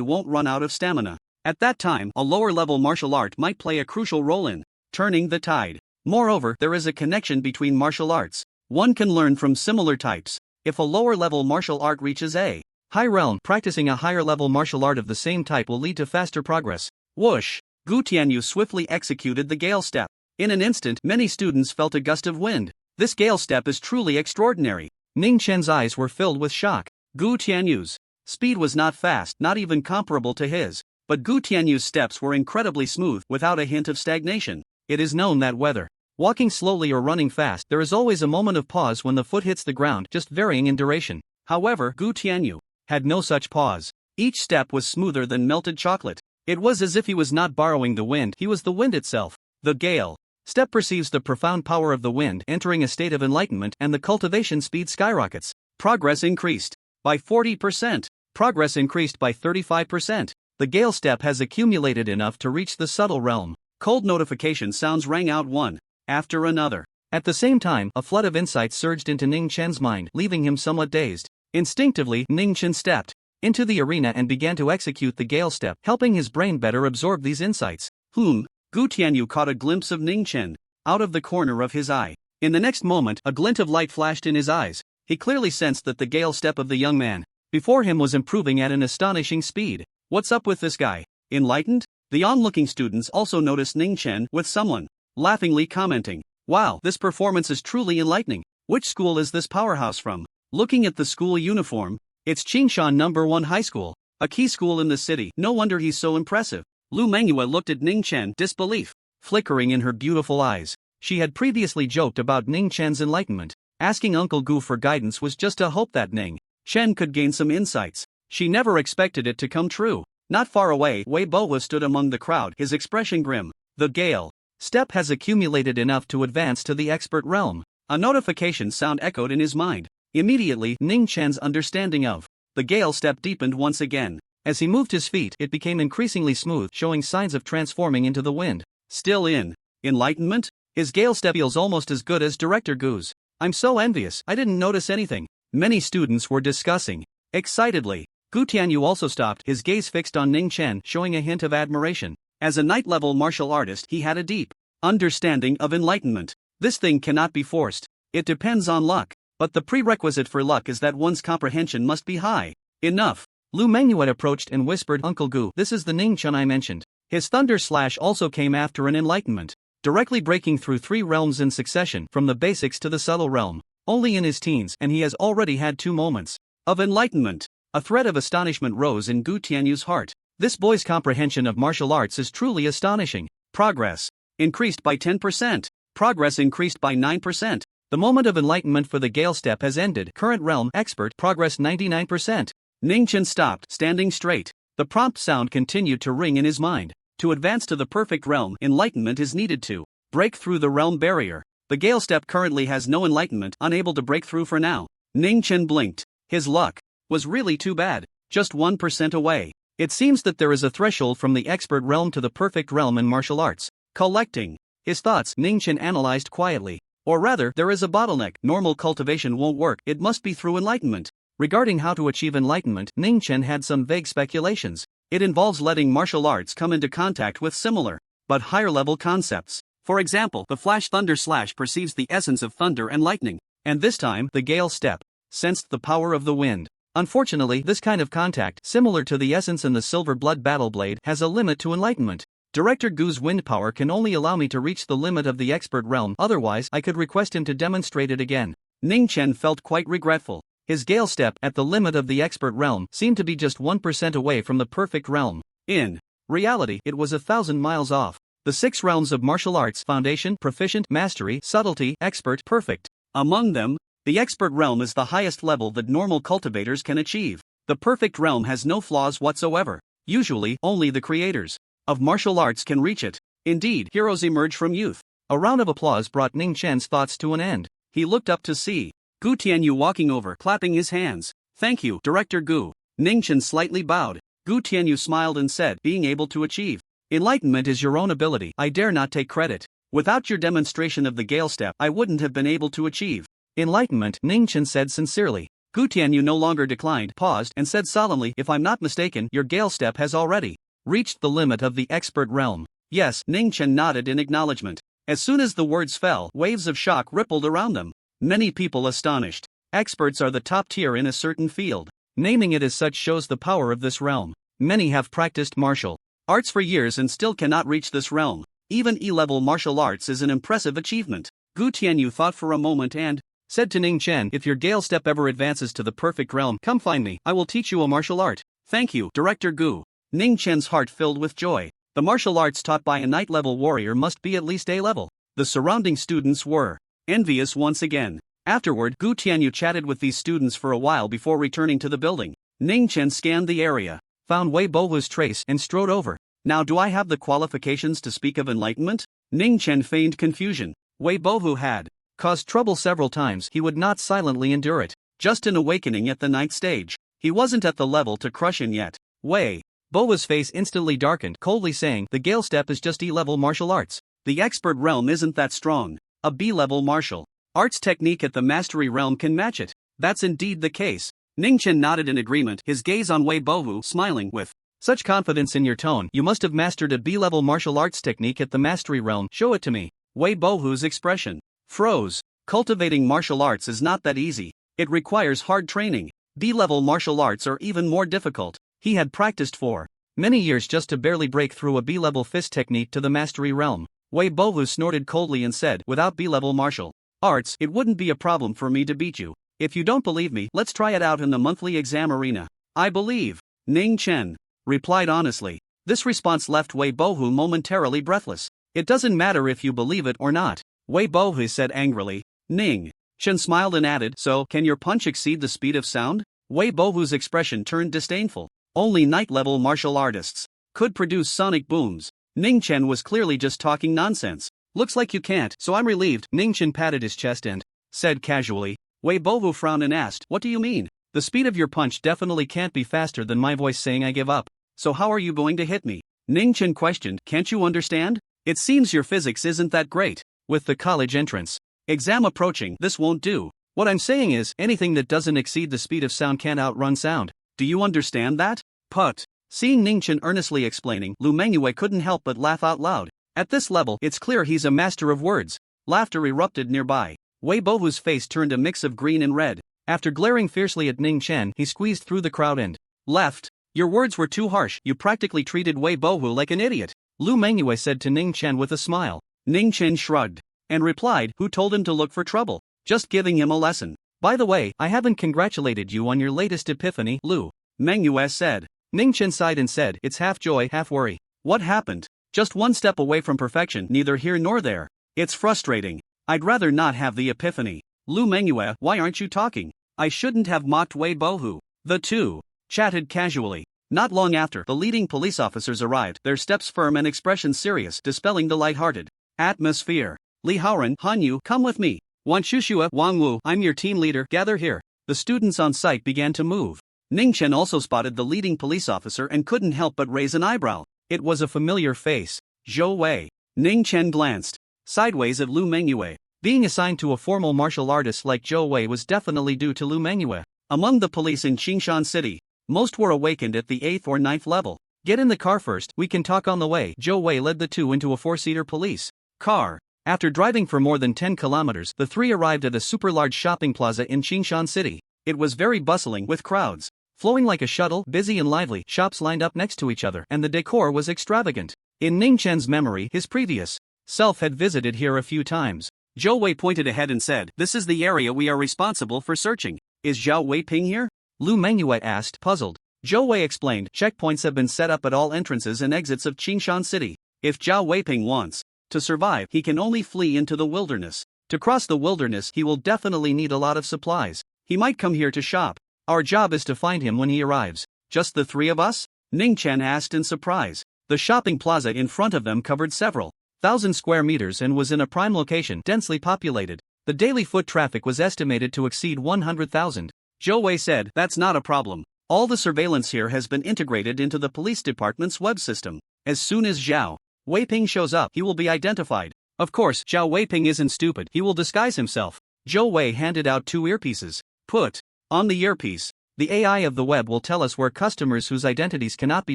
won't run out of stamina. At that time, a lower-level martial art might play a crucial role in turning the tide. Moreover, there is a connection between martial arts. One can learn from similar types. If a lower-level martial art reaches a high realm, practicing a higher-level martial art of the same type will lead to faster progress. Whoosh! Gu Tianyu swiftly executed the Gale Step. In an instant, many students felt a gust of wind. This Gale Step is truly extraordinary. Ning Chen's eyes were filled with shock. Gu Tianyu's speed was not fast, not even comparable to his, but Gu Tianyu's steps were incredibly smooth, without a hint of stagnation. It is known that whether walking slowly or running fast, there is always a moment of pause when the foot hits the ground, just varying in duration. However, Gu Tianyu had no such pause. Each step was smoother than melted chocolate. It was as if he was not borrowing the wind, he was the wind itself. The Gale Step perceives the profound power of the wind, entering a state of enlightenment, and the cultivation speed skyrockets. Progress increased by 40%. Progress increased by 35%. The Gale Step has accumulated enough to reach the subtle realm. Cold notification sounds rang out one after another. At the same time, a flood of insights surged into Ning Chen's mind, leaving him somewhat dazed. Instinctively, Ning Chen stepped into the arena and began to execute the Gale Step, helping his brain better absorb these insights. Gu Tianyu caught a glimpse of Ning Chen out of the corner of his eye. In the next moment, a glint of light flashed in his eyes. He clearly sensed that the Gale Step of the young man before him was improving at an astonishing speed. What's up with this guy? Enlightened? The onlooking students also noticed Ning Chen, with someone laughingly commenting, wow, this performance is truly enlightening. Which school is this powerhouse from? Looking at the school uniform, it's Qingshan No. 1 High School, a key school in the city. No wonder he's so impressive. Lu Mengyue looked at Ning Chen, disbelief flickering in her beautiful eyes. She had previously joked about Ning Chen's enlightenment. Asking Uncle Gu for guidance was just a hope that Ning Chen could gain some insights. She never expected it to come true. Not far away, Wei Bohua stood among the crowd, his expression grim. The Gale Step has accumulated enough to advance to the expert realm. A notification sound echoed in his mind. Immediately, Ning Chen's understanding of the Gale Step deepened once again. As he moved his feet, it became increasingly smooth, showing signs of transforming into the wind. Still in enlightenment? His Gale Step feels almost as good as Director Gu's. I'm so envious, I didn't notice anything. Many students were discussing excitedly. Gu Tianyu also stopped, his gaze fixed on Ning Chen, showing a hint of admiration. As a night-level martial artist, he had a deep understanding of enlightenment. This thing cannot be forced. It depends on luck. But the prerequisite for luck is that one's comprehension must be high enough. Lu Mengyue approached and whispered, Uncle Gu, this is the Ning Chen I mentioned. His thunder slash also came after an enlightenment, directly breaking through 3 realms in succession, from the basics to the subtle realm. Only in his teens, and he has already had 2 moments of enlightenment. A thread of astonishment rose in Gu Tianyu's heart. This boy's comprehension of martial arts is truly astonishing. Progress increased by 10%. Progress increased by 9%. The moment of enlightenment for the Gale Step has ended. Current realm expert progress 99%. Ning Chen stopped, standing straight. The prompt sound continued to ring in his mind. To advance to the perfect realm, enlightenment is needed to break through the realm barrier. The Gale Step currently has no enlightenment, unable to break through for now. Ning Chen blinked. His luck was really too bad. Just 1% away. It seems that there is a threshold from the expert realm to the perfect realm in martial arts. Collecting his thoughts, Ningchen analyzed quietly. Or rather, there is a bottleneck. Normal cultivation won't work, it must be through enlightenment. Regarding how to achieve enlightenment, Ningchen had some vague speculations. It involves letting martial arts come into contact with similar, but higher-level concepts. For example, the flash thunder slash perceives the essence of thunder and lightning, and this time, the gale step sensed the power of the wind. Unfortunately, this kind of contact, similar to the essence in the silver blood battle blade, has a limit to enlightenment. Director Gu's wind power can only allow me to reach the limit of the expert realm, otherwise I could request him to demonstrate it again. Ningchen felt quite regretful. His gale step, at the limit of the expert realm, seemed to be just 1% away from the perfect realm. In reality, it was 1,000 miles off. The 6 realms of martial arts: foundation, proficient, mastery, subtlety, expert, perfect. Among them, the expert realm is the highest level that normal cultivators can achieve. The perfect realm has no flaws whatsoever. Usually, only the creators of martial arts can reach it. Indeed, heroes emerge from youth. A round of applause brought Ningchen's thoughts to an end. He looked up to see Gu Tianyu walking over, clapping his hands. "Thank you, Director Gu." Ningchen slightly bowed. Gu Tianyu smiled and said, "Being able to achieve enlightenment is your own ability. I dare not take credit. Without your demonstration of the gale step, I wouldn't have been able to achieve enlightenment," Ningchen said sincerely. Gu Tianyu no longer declined, paused, and said solemnly, "If I'm not mistaken, your gale step has already reached the limit of the expert realm." "Yes," Ningchen nodded in acknowledgement. As soon as the words fell, waves of shock rippled around them. Many people astonished. Experts are the top tier in a certain field. Naming it as such shows the power of this realm. Many have practiced martial arts for years and still cannot reach this realm. Even E-level martial arts is an impressive achievement. Gu Tianyu thought for a moment and said to Ningchen, "If your gale step ever advances to the perfect realm, come find me. I will teach you a martial art." "Thank you, Director Gu." Ningchen's heart filled with joy. The martial arts taught by a ninth-level warrior must be at least A-level. The surrounding students were envious once again. Afterward, Gu Tianyu chatted with these students for a while before returning to the building. Ningchen scanned the area, found Wei Bohu's trace, and strode over. "Now, do I have the qualifications to speak of enlightenment?" Ningchen feigned confusion. Wei Bohu had caused trouble several times. He would not silently endure it. Just an awakening at the 9th stage. He wasn't at the level to crush him yet. Wei Bohu's face instantly darkened, coldly saying, "The gale step is just E-level martial arts. The expert realm isn't that strong. A B-level martial arts technique at the mastery realm can match it." "That's indeed the case." Ningchen nodded in agreement, his gaze on Wei Bohu, smiling. "With such confidence in your tone, you must have mastered a B-level martial arts technique at the mastery realm. Show it to me." Wei Bohu's expression froze. Cultivating martial arts is not that easy. It requires hard training. B-level martial arts are even more difficult. He had practiced for many years just to barely break through a B-level fist technique to the mastery realm. Wei Bohu snorted coldly and said, "Without B-level martial arts, it wouldn't be a problem for me to beat you. If you don't believe me, let's try it out in the monthly exam arena." "I believe," Ningchen replied honestly. This response left Wei Bohu momentarily breathless. "It doesn't matter if you believe it or not," Wei Bohu said angrily. Ningchen smiled and added, "So, can your punch exceed the speed of sound?" Wei Bohu's expression turned disdainful. Only ninth-level martial artists could produce sonic booms. Ningchen was clearly just talking nonsense. "Looks like you can't, so I'm relieved." Ningchen patted his chest and said casually. Wei Bohu frowned and asked, "What do you mean?" "The speed of your punch definitely can't be faster than my voice saying I give up. So how are you going to hit me?" Ningchen questioned. "Can't you understand? It seems your physics isn't that great. With the college entrance exam approaching, this won't do. What I'm saying is, anything that doesn't exceed the speed of sound can't outrun sound. Do you understand that?" "Put." Seeing Ningchen earnestly explaining, Lu Mengyue couldn't help but laugh out loud. "At this level, it's clear he's a master of words." Laughter erupted nearby. Wei Bohu's face turned a mix of green and red. After glaring fiercely at Ningchen, he squeezed through the crowd and left. "Your words were too harsh. You practically treated Wei Bohu like an idiot," Lu Mengyue said to Ningchen with a smile. Ningchen shrugged and replied, "Who told him to look for trouble? Just giving him a lesson. By the way, I haven't congratulated you on your latest epiphany," Lu Mengyue said. Ningchen sighed and said, "It's half joy, half worry." "What happened?" "Just one step away from perfection, neither here nor there. It's frustrating. I'd rather not have the epiphany." "Lu Mengyue, why aren't you talking?" "I shouldn't have mocked Wei Bohu." The two chatted casually. Not long after, the leading police officers arrived, their steps firm and expressions serious, dispelling the light-hearted atmosphere. "Li Haoran, Han Yu, come with me. Wan Shushua, Wang Wu, I'm your team leader, gather here." The students on site began to move. Ning Chen also spotted the leading police officer and couldn't help but raise an eyebrow. It was a familiar face. Zhou Wei. Ning Chen glanced sideways at Lu Mengyue. Being assigned to a formal martial artist like Zhou Wei was definitely due to Lu Mengyue. Among the police in Qingshan City, most were awakened at the 8th or 9th level. Get in the car first, we can talk on the way. Zhou Wei led the two into a 4-seater police car. After driving for more than 10 kilometers, the three arrived at a super large shopping plaza in Qingshan City. It was very bustling with crowds flowing like a shuttle, busy and lively. Shops lined up next to each other, and the decor was extravagant. In Ning Chen's memory, his previous self had visited here a few times. Zhou Wei pointed ahead and said, "This is the area we are responsible for searching. Is Zhao Weiping here?" Lu Mengyue asked, puzzled. Zhou Wei explained, checkpoints have been set up at all entrances and exits of Qingshan City. If Zhao Weiping wants to survive, he can only flee into the wilderness. To cross the wilderness, he will definitely need a lot of supplies. He might come here to shop. Our job is to find him when he arrives. Just the three of us? Ning Chen asked in surprise. The shopping plaza in front of them covered several thousand square meters and was in a prime location, densely populated. The daily foot traffic was estimated to exceed 100,000. Zhou Wei said, "That's not a problem. All the surveillance here has been integrated into the police department's web system. As soon as Zhao Weiping shows up, he will be identified. Of course, Zhao Weiping isn't stupid, he will disguise himself." Zhou Wei handed out 2 earpieces. Put on the earpiece. The AI of the web will tell us where customers whose identities cannot be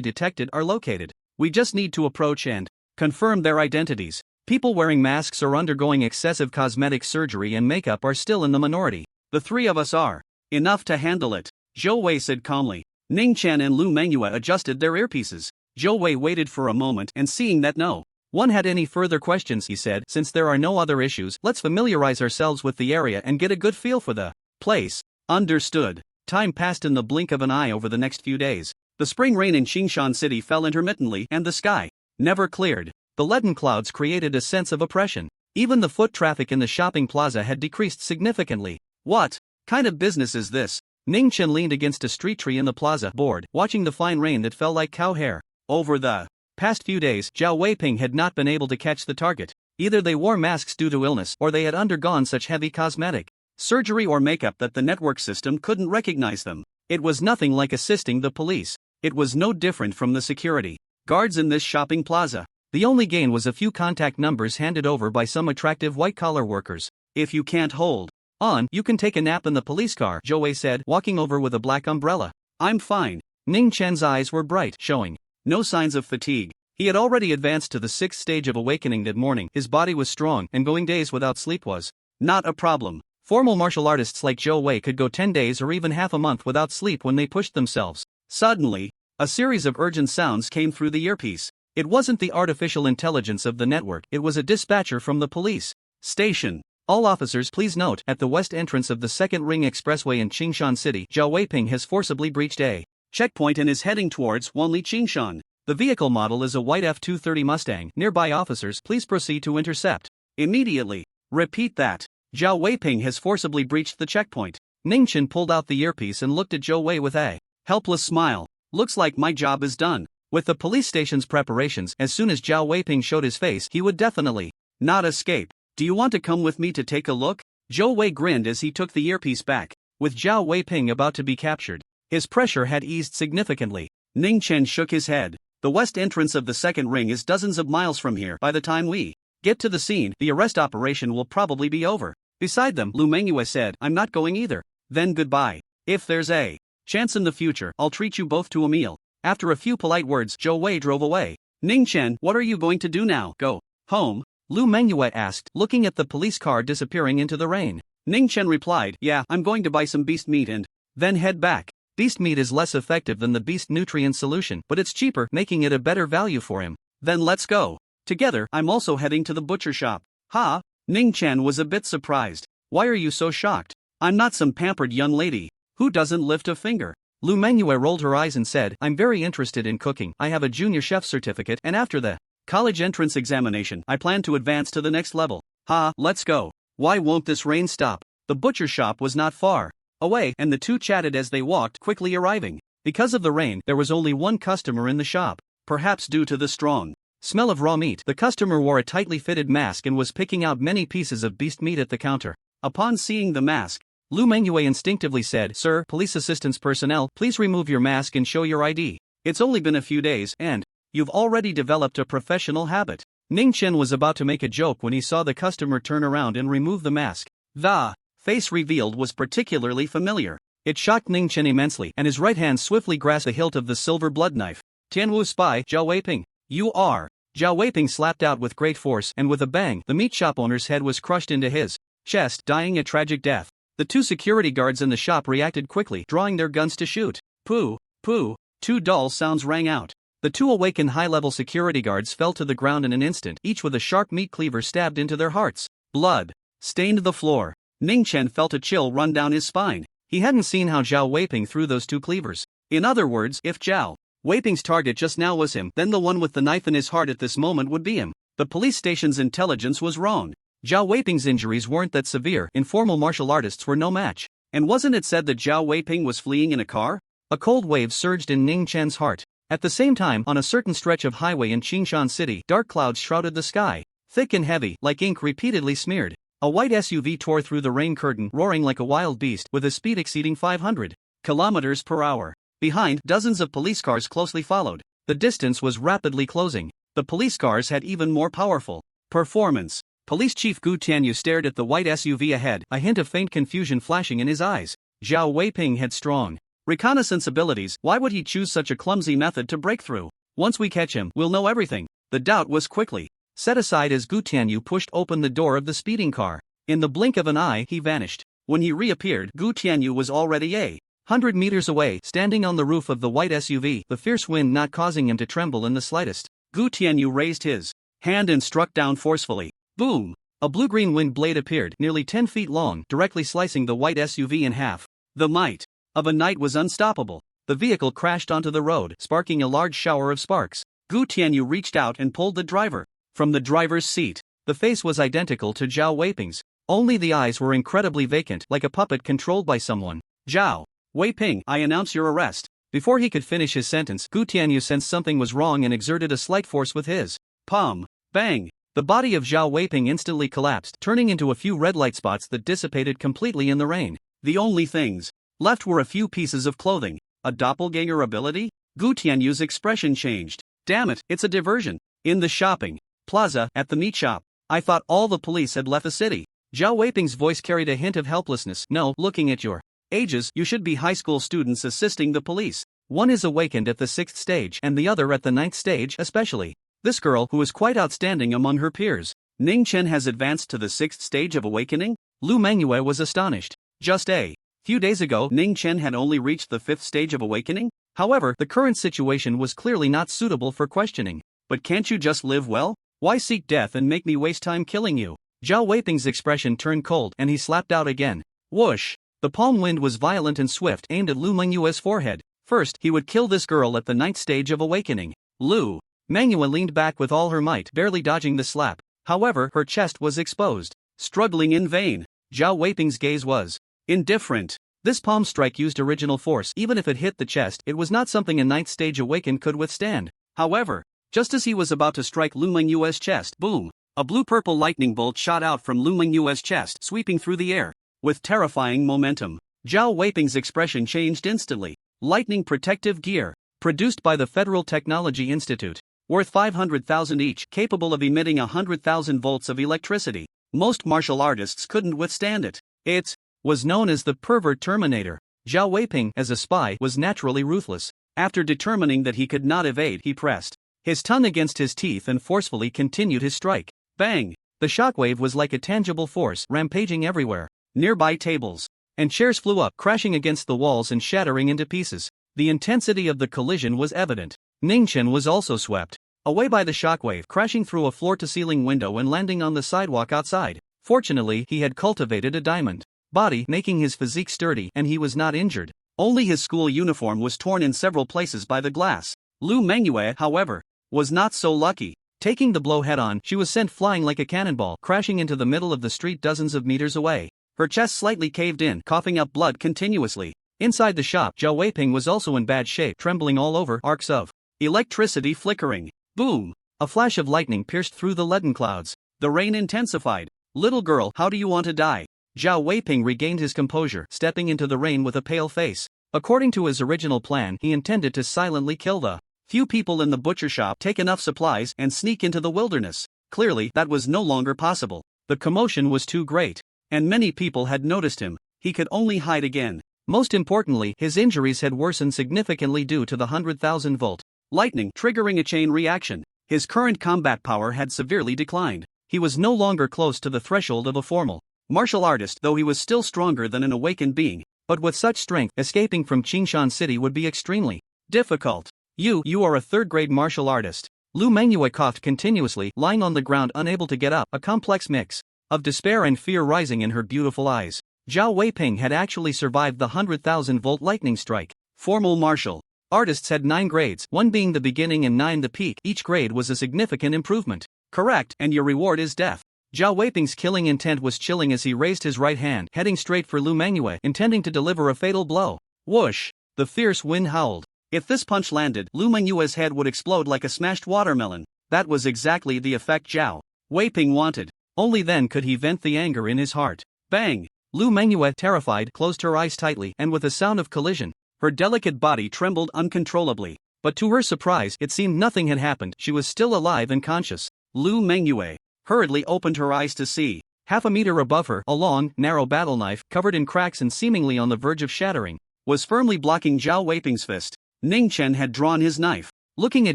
detected are located. We just need to approach and confirm their identities. People wearing masks or undergoing excessive cosmetic surgery and makeup are still in the minority. The three of us are enough to handle it, Zhou Wei said calmly. Ning Chen and Lu Mengyue adjusted their earpieces. Zhou Wei waited for a moment and seeing that no one had any further questions, he said, "Since there are no other issues, let's familiarize ourselves with the area and get a good feel for the place." Understood. Time passed in the blink of an eye over the next few days. The spring rain in Qingshan City fell intermittently and the sky never cleared. The leaden clouds created a sense of oppression. Even the foot traffic in the shopping plaza had decreased significantly. What kind of business is this? Ning Chen leaned against a street tree in the plaza, bored, watching the fine rain that fell like cow hair. Over the past few days, Zhao Weiping had not been able to catch the target. Either they wore masks due to illness or they had undergone such heavy cosmetic surgery or makeup that the network system couldn't recognize them. It was nothing like assisting the police. It was no different from the security guards in this shopping plaza. The only gain was a few contact numbers handed over by some attractive white-collar workers. "If you can't hold on, you can take a nap in the police car," Zhou Wei said, walking over with a black umbrella. "I'm fine." Ning Chen's eyes were bright, showing no signs of fatigue. He had already advanced to the 6th stage of awakening that morning. His body was strong, and going days without sleep was not a problem. Formal martial artists like Zhou Wei could go 10 days or even half a month without sleep when they pushed themselves. Suddenly, a series of urgent sounds came through the earpiece. It wasn't the artificial intelligence of the network, it was a dispatcher from the police station. "All officers, please note, at the west entrance of the Second Ring Expressway in Qingshan City, Zhao Weiping has forcibly breached a checkpoint and is heading towards Wanli Qingshan. The vehicle model is a white F230 Mustang. Nearby officers, please proceed to intercept immediately." Repeat that. Zhao Weiping has forcibly breached the checkpoint. Ning Chen pulled out the earpiece and looked at Zhou Wei with a helpless smile. "Looks like my job is done." With the police station's preparations, as soon as Zhao Weiping showed his face, he would definitely not escape. "Do you want to come with me to take a look?" Zhou Wei grinned as he took the earpiece back. With Zhao Weiping about to be captured, his pressure had eased significantly. Ning Chen shook his head. "The west entrance of the second ring is dozens of miles from here. By the time we get to the scene, the arrest operation will probably be over." Beside them, Lu Mengyue said, "I'm not going either." "Then goodbye. If there's a chance in the future, I'll treat you both to a meal." After a few polite words, Zhou Wei drove away. "Ning Chen, what are you going to do now? Go home?" Lu Mengyue asked, looking at the police car disappearing into the rain. Ning Chen replied, "Yeah, I'm going to buy some beast meat and then head back." Beast meat is less effective than the beast nutrient solution, but it's cheaper, making it a better value for him. "Then let's go together. I'm also heading to the butcher shop." "Ha?" Ning Chen was a bit surprised. "Why are you so shocked? I'm not some pampered young lady who doesn't lift a finger." Lu Mengyue rolled her eyes and said, "I'm very interested in cooking. I have a junior chef certificate, and after the college entrance examination, I plan to advance to the next level." "Ha, let's go. Why won't this rain stop?" The butcher shop was not far away, and the two chatted as they walked, quickly arriving. Because of the rain, there was only one customer in the shop. Perhaps due to the strong smell of raw meat, the customer wore a tightly fitted mask and was picking out many pieces of beast meat at the counter. Upon seeing the mask, Lu Mengyue instinctively said, "Sir, police assistance personnel, please remove your mask and show your ID. It's only been a few days, and you've already developed a professional habit." Ning Chen was about to make a joke when he saw the customer turn around and remove the mask. The face revealed was particularly familiar. It shocked Ning Chen immensely, and his right hand swiftly grasped the hilt of the silver blood knife. "Tianwu spy, Zhao Weiping. You are." Zhao Weiping slapped out with great force, and with a bang, the meat shop owner's head was crushed into his chest, dying a tragic death. The two security guards in the shop reacted quickly, drawing their guns to shoot. Pooh, pooh, two dull sounds rang out. The two awakened high-level security guards fell to the ground in an instant, each with a sharp meat cleaver stabbed into their hearts. Blood stained the floor. Ning Chen felt a chill run down his spine. He hadn't seen how Zhao Weiping threw those two cleavers. In other words, if Zhao Weiping's target just now was him, then the one with the knife in his heart at this moment would be him. The police station's intelligence was wrong. Zhao Weiping's injuries weren't that severe, informal martial artists were no match. And wasn't it said that Zhao Weiping was fleeing in a car? A cold wave surged in Ning Chen's heart. At the same time, on a certain stretch of highway in Qingshan City, dark clouds shrouded the sky. Thick and heavy, like ink repeatedly smeared. A white SUV tore through the rain curtain, roaring like a wild beast, with a speed exceeding 500 kilometers per hour. Behind, dozens of police cars closely followed. The distance was rapidly closing. The police cars had even more powerful performance. Police Chief Gu Tianyu stared at the white SUV ahead, a hint of faint confusion flashing in his eyes. Zhao Weiping had strong reconnaissance abilities. Why would he choose such a clumsy method to break through? Once we catch him, we'll know everything. The doubt was quickly set aside as Gu Tianyu pushed open the door of the speeding car. In the blink of an eye, he vanished. When he reappeared, Gu Tianyu was already 100 meters away, standing on the roof of the white SUV, the fierce wind not causing him to tremble in the slightest. Gu Tianyu raised his hand and struck down forcefully. Boom! A blue-green wind blade appeared, nearly 10 feet long, directly slicing the white SUV in half. The might of a knight was unstoppable. The vehicle crashed onto the road, sparking a large shower of sparks. Gu Tianyu reached out and pulled the driver from the driver's seat. The face was identical to Zhao Weiping's. Only the eyes were incredibly vacant, like a puppet controlled by someone. "Zhao Weiping, I announce your arrest." Before he could finish his sentence, Gu Tianyu sensed something was wrong and exerted a slight force with his palm. Bang! The body of Zhao Weiping instantly collapsed, turning into a few red light spots that dissipated completely in the rain. The only things left were a few pieces of clothing. A doppelganger ability? Gu Tianyu's expression changed. Damn it, it's a diversion. In the shopping plaza, at the meat shop, I thought all the police had left the city. Zhao Weiping's voice carried a hint of helplessness. No, looking at your ages, you should be high school students assisting the police. One is awakened at the 6th stage and the other at the 9th stage, especially this girl, who is quite outstanding among her peers. Ning Chen has advanced to the 6th stage of awakening? Lu Mengyue was astonished. Just a few days ago, Ning Chen had only reached the 5th stage of awakening? However, the current situation was clearly not suitable for questioning. But can't you just live well? Why seek death and make me waste time killing you? Zhao Weiping's expression turned cold and he slapped out again. Whoosh! The palm wind was violent and swift, aimed at Lu Mengyue's forehead. First, he would kill this girl at the 9th stage of awakening. Lu Mengyue leaned back with all her might, barely dodging the slap. However, her chest was exposed. Struggling in vain. Zhao Weiping's gaze was indifferent. This palm strike used original force. Even if it hit the chest, it was not something a 9th stage awakened could withstand. However, just as he was about to strike Lu Mengyue's chest, boom! A blue-purple lightning bolt shot out from Lu Mengyue's chest, sweeping through the air with terrifying momentum. Zhao Weiping's expression changed instantly. Lightning protective gear, produced by the Federal Technology Institute, worth 500,000 each, capable of emitting 100,000 volts of electricity. Most martial artists couldn't withstand it. It was known as the Pervert Terminator. Zhao Weiping, as a spy, was naturally ruthless. After determining that he could not evade, he pressed his tongue against his teeth and forcefully continued his strike. Bang! The shockwave was like a tangible force, rampaging everywhere. Nearby tables and chairs flew up, crashing against the walls and shattering into pieces. The intensity of the collision was evident. Ning Chen was also swept away by the shockwave, crashing through a floor-to-ceiling window and landing on the sidewalk outside. Fortunately, he had cultivated a diamond body, making his physique sturdy, and he was not injured. Only his school uniform was torn in several places by the glass. Lu Mengyue, however, was not so lucky. Taking the blow head-on, she was sent flying like a cannonball, crashing into the middle of the street dozens of meters away. Her chest slightly caved in, coughing up blood continuously. Inside the shop, Zhao Weiping was also in bad shape, trembling all over, arcs of electricity flickering. Boom! A flash of lightning pierced through the leaden clouds. The rain intensified. Little girl, how do you want to die? Zhao Weiping regained his composure, stepping into the rain with a pale face. According to his original plan, he intended to silently kill the few people in the butcher shop, take enough supplies, and sneak into the wilderness. Clearly, that was no longer possible. The commotion was too great, and many people had noticed him. He could only hide again. Most importantly, his injuries had worsened significantly due to the 100,000-volt lightning triggering a chain reaction. His current combat power had severely declined. He was no longer close to the threshold of a formal martial artist, though he was still stronger than an awakened being. But with such strength, escaping from Qingshan City would be extremely difficult. You are a third-grade martial artist. Lu Mengyue coughed continuously, lying on the ground unable to get up, a complex mix of despair and fear rising in her beautiful eyes. Zhao Weiping had actually survived the 100,000-volt lightning strike. Formal martial artists had 9 grades, 1 being the beginning and 9 the peak. Each grade was a significant improvement. Correct, and your reward is death. Zhao Weiping's killing intent was chilling as he raised his right hand, heading straight for Lu Mengyue, intending to deliver a fatal blow. Whoosh! The fierce wind howled. If this punch landed, Lu Mengyue's head would explode like a smashed watermelon. That was exactly the effect Zhao Weiping wanted. Only then could he vent the anger in his heart. Bang! Lu Mengyue, terrified, closed her eyes tightly, and with a sound of collision, her delicate body trembled uncontrollably. But to her surprise, it seemed nothing had happened. She was still alive and conscious. Lu Mengyue hurriedly opened her eyes to see, half a meter above her, a long, narrow battle knife, covered in cracks and seemingly on the verge of shattering, was firmly blocking Zhao Weiping's fist. Ning Chen had drawn his knife. Looking at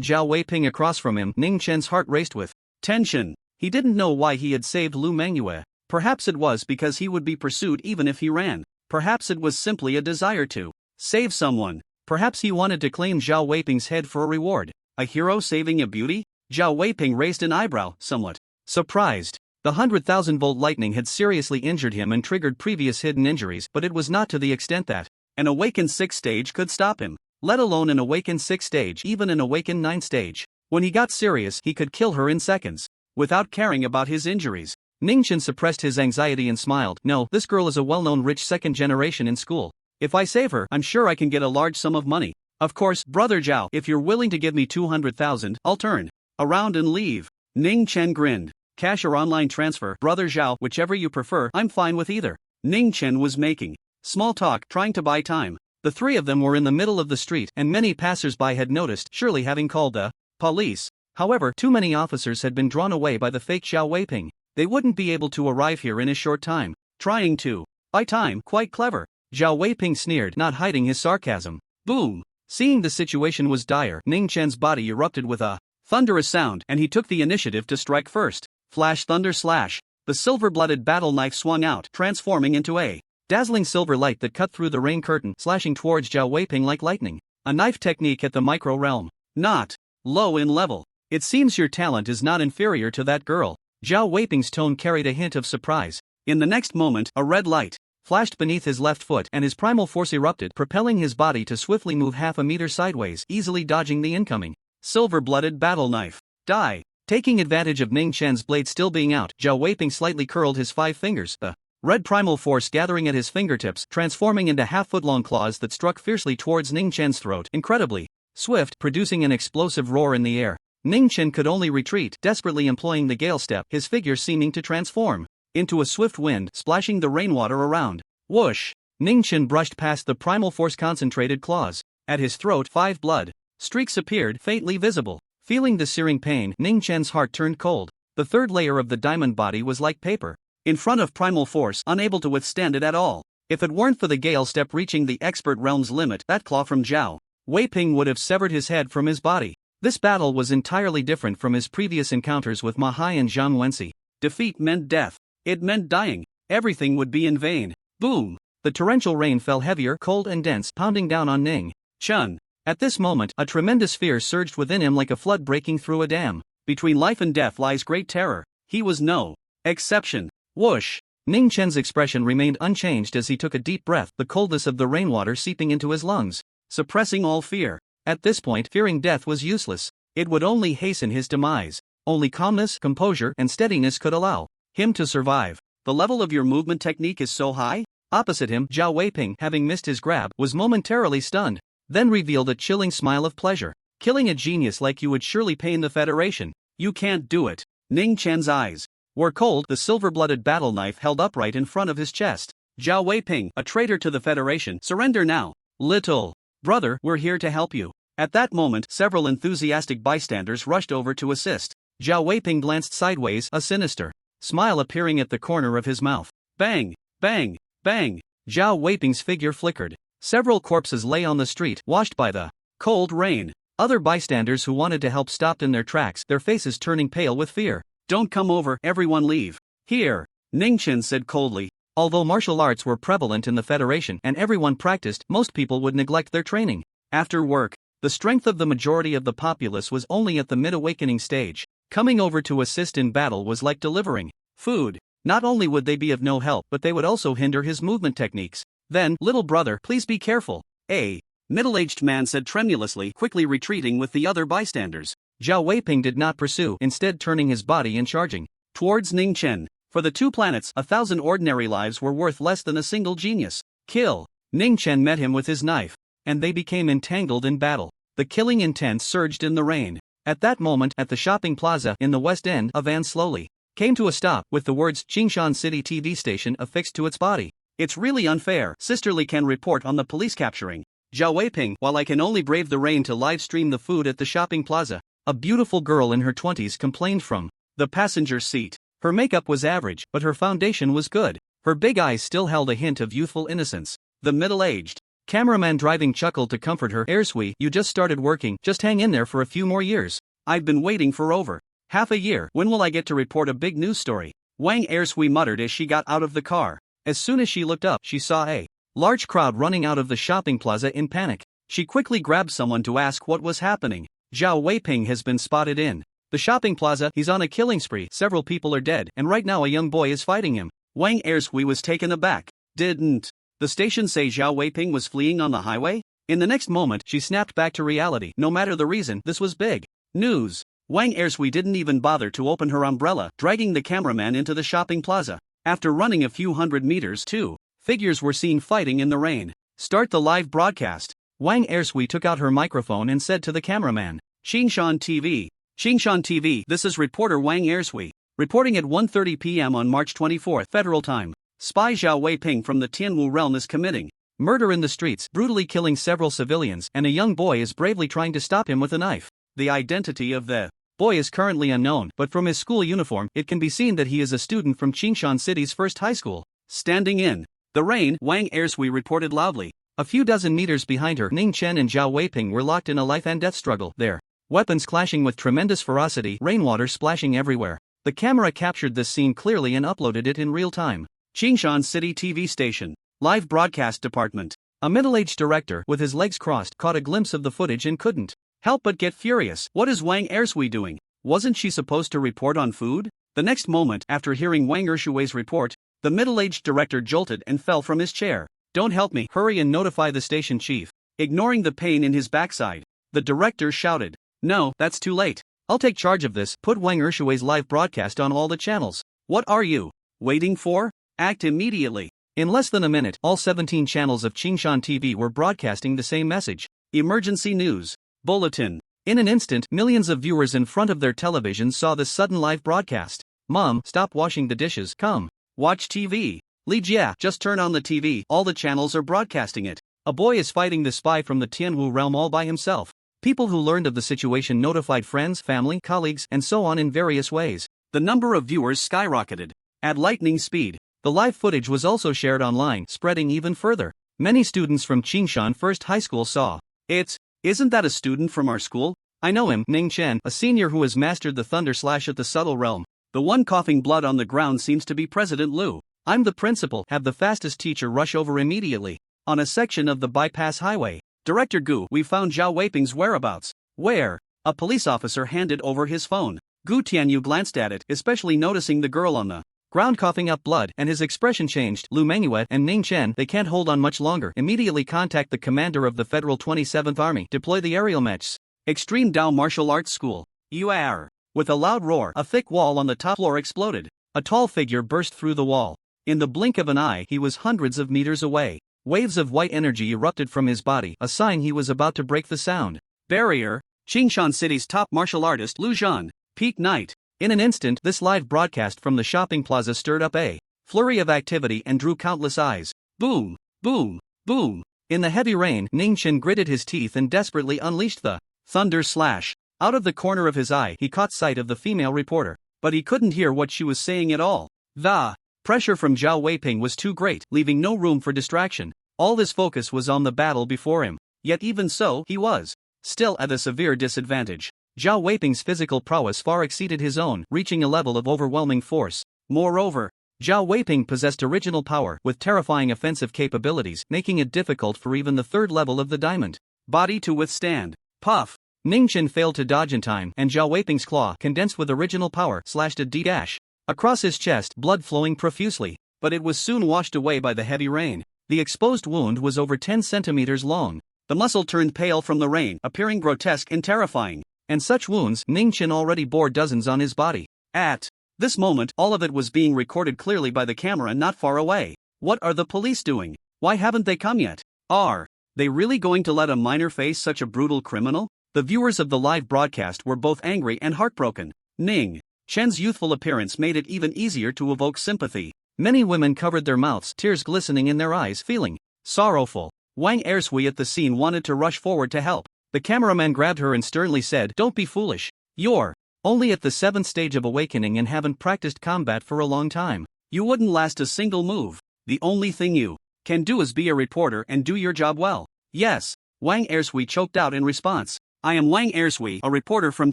Zhao Weiping across from him, Ning Chen's heart raced with tension. He didn't know why he had saved Lu Mengyue. Perhaps it was because he would be pursued even if he ran. Perhaps it was simply a desire to save someone. Perhaps he wanted to claim Zhao Weiping's head for a reward. A hero saving a beauty? Zhao Weiping raised an eyebrow, somewhat surprised. The 100,000-volt lightning had seriously injured him and triggered previous hidden injuries, but it was not to the extent that an awakened 6th stage could stop him. Let alone an awakened 6th stage, even an awakened 9th stage. When he got serious, he could kill her in seconds, without caring about his injuries. Ning Chen suppressed his anxiety and smiled. No, this girl is a well-known rich 2nd generation in school. If I save her, I'm sure I can get a large sum of money. Of course, Brother Zhao, if you're willing to give me 200,000, I'll turn around and leave. Ning Chen grinned. Cash or online transfer, Brother Zhao, whichever you prefer, I'm fine with either. Ning Chen was making small talk, trying to buy time. The three of them were in the middle of the street, and many passers-by had noticed, surely having called the police. However, too many officers had been drawn away by the fake Zhao Weiping. They wouldn't be able to arrive here in a short time. Trying to buy time, quite clever. Zhao Weiping sneered, not hiding his sarcasm. Boom! Seeing the situation was dire, Ning Chen's body erupted with a thunderous sound, and he took the initiative to strike first. Flash, thunder, slash. The silver-blooded battle knife swung out, transforming into a dazzling silver light that cut through the rain curtain, slashing towards Zhao Weiping like lightning. A knife technique at the micro realm. Not low in level. It seems your talent is not inferior to that girl. Zhao Weiping's tone carried a hint of surprise. In the next moment, a red light flashed beneath his left foot, and his primal force erupted, propelling his body to swiftly move half a meter sideways, easily dodging the incoming silver-blooded battle knife. Die! Taking advantage of Ning Chen's blade still being out, Zhao Weiping slightly curled his 5 fingers, the red primal force gathering at his fingertips, transforming into half-foot-long claws that struck fiercely towards Ning Chen's throat, incredibly swift, producing an explosive roar in the air. Ning Chen could only retreat, desperately employing the gale step, his figure seeming to transform into a swift wind, splashing the rainwater around. Whoosh! Ning Chen brushed past the primal force-concentrated claws. At his throat, 5 blood streaks appeared, faintly visible. Feeling the searing pain, Ning Chen's heart turned cold. The third layer of the diamond body was like paper in front of primal force, unable to withstand it at all. If it weren't for the gale step reaching the expert realm's limit, that claw from Zhao Weiping would have severed his head from his body. This battle was entirely different from his previous encounters with Ma Hai and Zhang Wenxi. Defeat meant death. It meant dying. Everything would be in vain. Boom! The torrential rain fell heavier, cold and dense, pounding down on Ning Chen. At this moment, a tremendous fear surged within him like a flood breaking through a dam. Between life and death lies great terror. He was no exception. Whoosh! Ning Chen's expression remained unchanged as he took a deep breath, the coldness of the rainwater seeping into his lungs, suppressing all fear. At this point, fearing death was useless. It would only hasten his demise. Only calmness, composure, and steadiness could allow him to survive. The level of your movement technique is so high? Opposite him, Zhao Weiping, having missed his grab, was momentarily stunned, then revealed a chilling smile of pleasure. Killing a genius like you would surely pain the Federation. You can't do it. Ning Chen's eyes were cold, the silver-blooded battle knife held upright in front of his chest. Zhao Weiping, a traitor to the Federation, surrender now. Little brother, we're here to help you. At that moment, several enthusiastic bystanders rushed over to assist. Zhao Weiping glanced sideways, a sinister smile appearing at the corner of his mouth. Bang! Bang! Bang! Zhao Weiping's figure flickered. Several corpses lay on the street, washed by the cold rain. Other bystanders who wanted to help stopped in their tracks, their faces turning pale with fear. Don't come over, everyone leave. Here, Ningchen said coldly. Although martial arts were prevalent in the Federation and everyone practiced, most people would neglect their training. After work, the strength of the majority of the populace was only at the mid-awakening stage. Coming over to assist in battle was like delivering food. Not only would they be of no help, but they would also hinder his movement techniques. Then, little brother, please be careful. A middle-aged man said tremulously, quickly retreating with the other bystanders. Zhao Weiping did not pursue, instead turning his body and charging towards Ningchen. For the two planets, 1,000 ordinary lives were worth less than a single genius. Kill! Ningchen met him with his knife, and they became entangled in battle. The killing intent surged in the rain. At that moment, at the shopping plaza in the West End, a van slowly came to a stop, with the words Qingshan City TV station affixed to its body. It's really unfair, Sisterly can report on the police capturing Zhao Weiping, while I can only brave the rain to live stream the food at the shopping plaza. A beautiful girl in her 20s complained from the passenger seat. Her makeup was average, but her foundation was good. Her big eyes still held a hint of youthful innocence. The middle-aged cameraman driving chuckled to comfort her. Ersui, you just started working, just hang in there for a few more years. I've been waiting for over half a year. When will I get to report a big news story? Wang Ersui muttered as she got out of the car. As soon as she looked up, she saw a large crowd running out of the shopping plaza in panic. She quickly grabbed someone to ask what was happening. Zhao Weiping has been spotted in the shopping plaza. He's on a killing spree. Several people are dead, and right now a young boy is fighting him. Wang Ersui was taken aback. Didn't the station say Zhao Weiping was fleeing on the highway? In the next moment, she snapped back to reality. No matter the reason, this was big news. Wang Ersui didn't even bother to open her umbrella, dragging the cameraman into the shopping plaza. After running a few hundred meters, two figures were seen fighting in the rain. Start the live broadcast. Wang Ersui took out her microphone and said to the cameraman, Qingshan TV. Qingshan TV, this is reporter Wang Ersui, reporting at 1:30 p.m. on March 24, Federal Time. Spy Zhao Weiping from the Tianwu realm is committing murder in the streets, brutally killing several civilians, and a young boy is bravely trying to stop him with a knife. The identity of the boy is currently unknown, but from his school uniform, it can be seen that he is a student from Qingshan City's first high school. Standing in the rain, Wang Ersui reported loudly. A few dozen meters behind her, Ningchen and Zhao Weiping were locked in a life-and-death struggle, their weapons clashing with tremendous ferocity, rainwater splashing everywhere. The camera captured this scene clearly and uploaded it in real time. Qingshan City TV Station. Live Broadcast Department. A middle-aged director, with his legs crossed, caught a glimpse of the footage and couldn't help but get furious. What is Wang Ersui doing? Wasn't she supposed to report on food? The next moment, after hearing Wang Ersui's report, the middle-aged director jolted and fell from his chair. Don't help me, hurry and notify the station chief. Ignoring the pain in his backside, the director shouted. No, that's too late. I'll take charge of this. Put Wang Ersui's live broadcast on all the channels. What are you waiting for? Act immediately. In less than a minute, all 17 channels of Qingshan TV were broadcasting the same message. Emergency news bulletin. In an instant, millions of viewers in front of their televisions saw this sudden live broadcast. Mom, stop washing the dishes. Come watch TV. Li Jia, just turn on the TV. All the channels are broadcasting it. A boy is fighting the spy from the Tianwu realm all by himself. People who learned of the situation notified friends, family, colleagues, and so on in various ways. The number of viewers skyrocketed at lightning speed. The live footage was also shared online, spreading even further. Many students from Qingshan First High School saw it. Isn't that a student from our school? I know him, Ning Chen, a senior who has mastered the thunder slash at the subtle realm. The one coughing blood on the ground seems to be President Liu. I'm the principal. Have the fastest teacher rush over immediately. On a section of the bypass highway, Director Gu, we found Zhao Weiping's whereabouts. Where? A police officer handed over his phone. Gu Tianyu glanced at it, especially noticing the girl on the ground coughing up blood, and his expression changed. Lu Mengyue and Ning Chen, they can't hold on much longer. Immediately contact the commander of the Federal 27th Army. Deploy the aerial mechs. Extreme Dao Martial Arts School. UAR. With a loud roar, a thick wall on the top floor exploded. A tall figure burst through the wall. In the blink of an eye, he was hundreds of meters away. Waves of white energy erupted from his body, a sign he was about to break the sound barrier. Qingshan City's top martial artist Lu Zhan. Peak night. In an instant, this live broadcast from the shopping plaza stirred up a flurry of activity and drew countless eyes. Boom, boom, boom. In the heavy rain, Ningchen gritted his teeth and desperately unleashed the thunder slash. Out of the corner of his eye, he caught sight of the female reporter, but he couldn't hear what she was saying at all. The pressure from Zhao Weiping was too great, leaving no room for distraction. All his focus was on the battle before him. Yet even so, he was still at a severe disadvantage. Zhao Weiping's physical prowess far exceeded his own, reaching a level of overwhelming force. Moreover, Zhao Weiping possessed original power with terrifying offensive capabilities, making it difficult for even the third level of the diamond body to withstand. Puff! Ningchen failed to dodge in time, and Zhao Weiping's claw, condensed with original power, slashed a D-dash across his chest, blood flowing profusely. But it was soon washed away by the heavy rain. The exposed wound was over 10 centimeters long. The muscle turned pale from the rain, appearing grotesque and terrifying. And such wounds, Ningchen already bore dozens on his body. At this moment, all of it was being recorded clearly by the camera not far away. What are the police doing? Why haven't they come yet? Are they really going to let a minor face such a brutal criminal? The viewers of the live broadcast were both angry and heartbroken. Ning Chen's youthful appearance made it even easier to evoke sympathy. Many women covered their mouths, tears glistening in their eyes, feeling sorrowful. Wang Ersui at the scene wanted to rush forward to help. The cameraman grabbed her and sternly said, "Don't be foolish. You're only at the 7th stage of awakening and haven't practiced combat for a long time. You wouldn't last a single move. The only thing you can do is be a reporter and do your job well." "Yes," Wang Ersui choked out in response. "I am Wang Ersui, a reporter from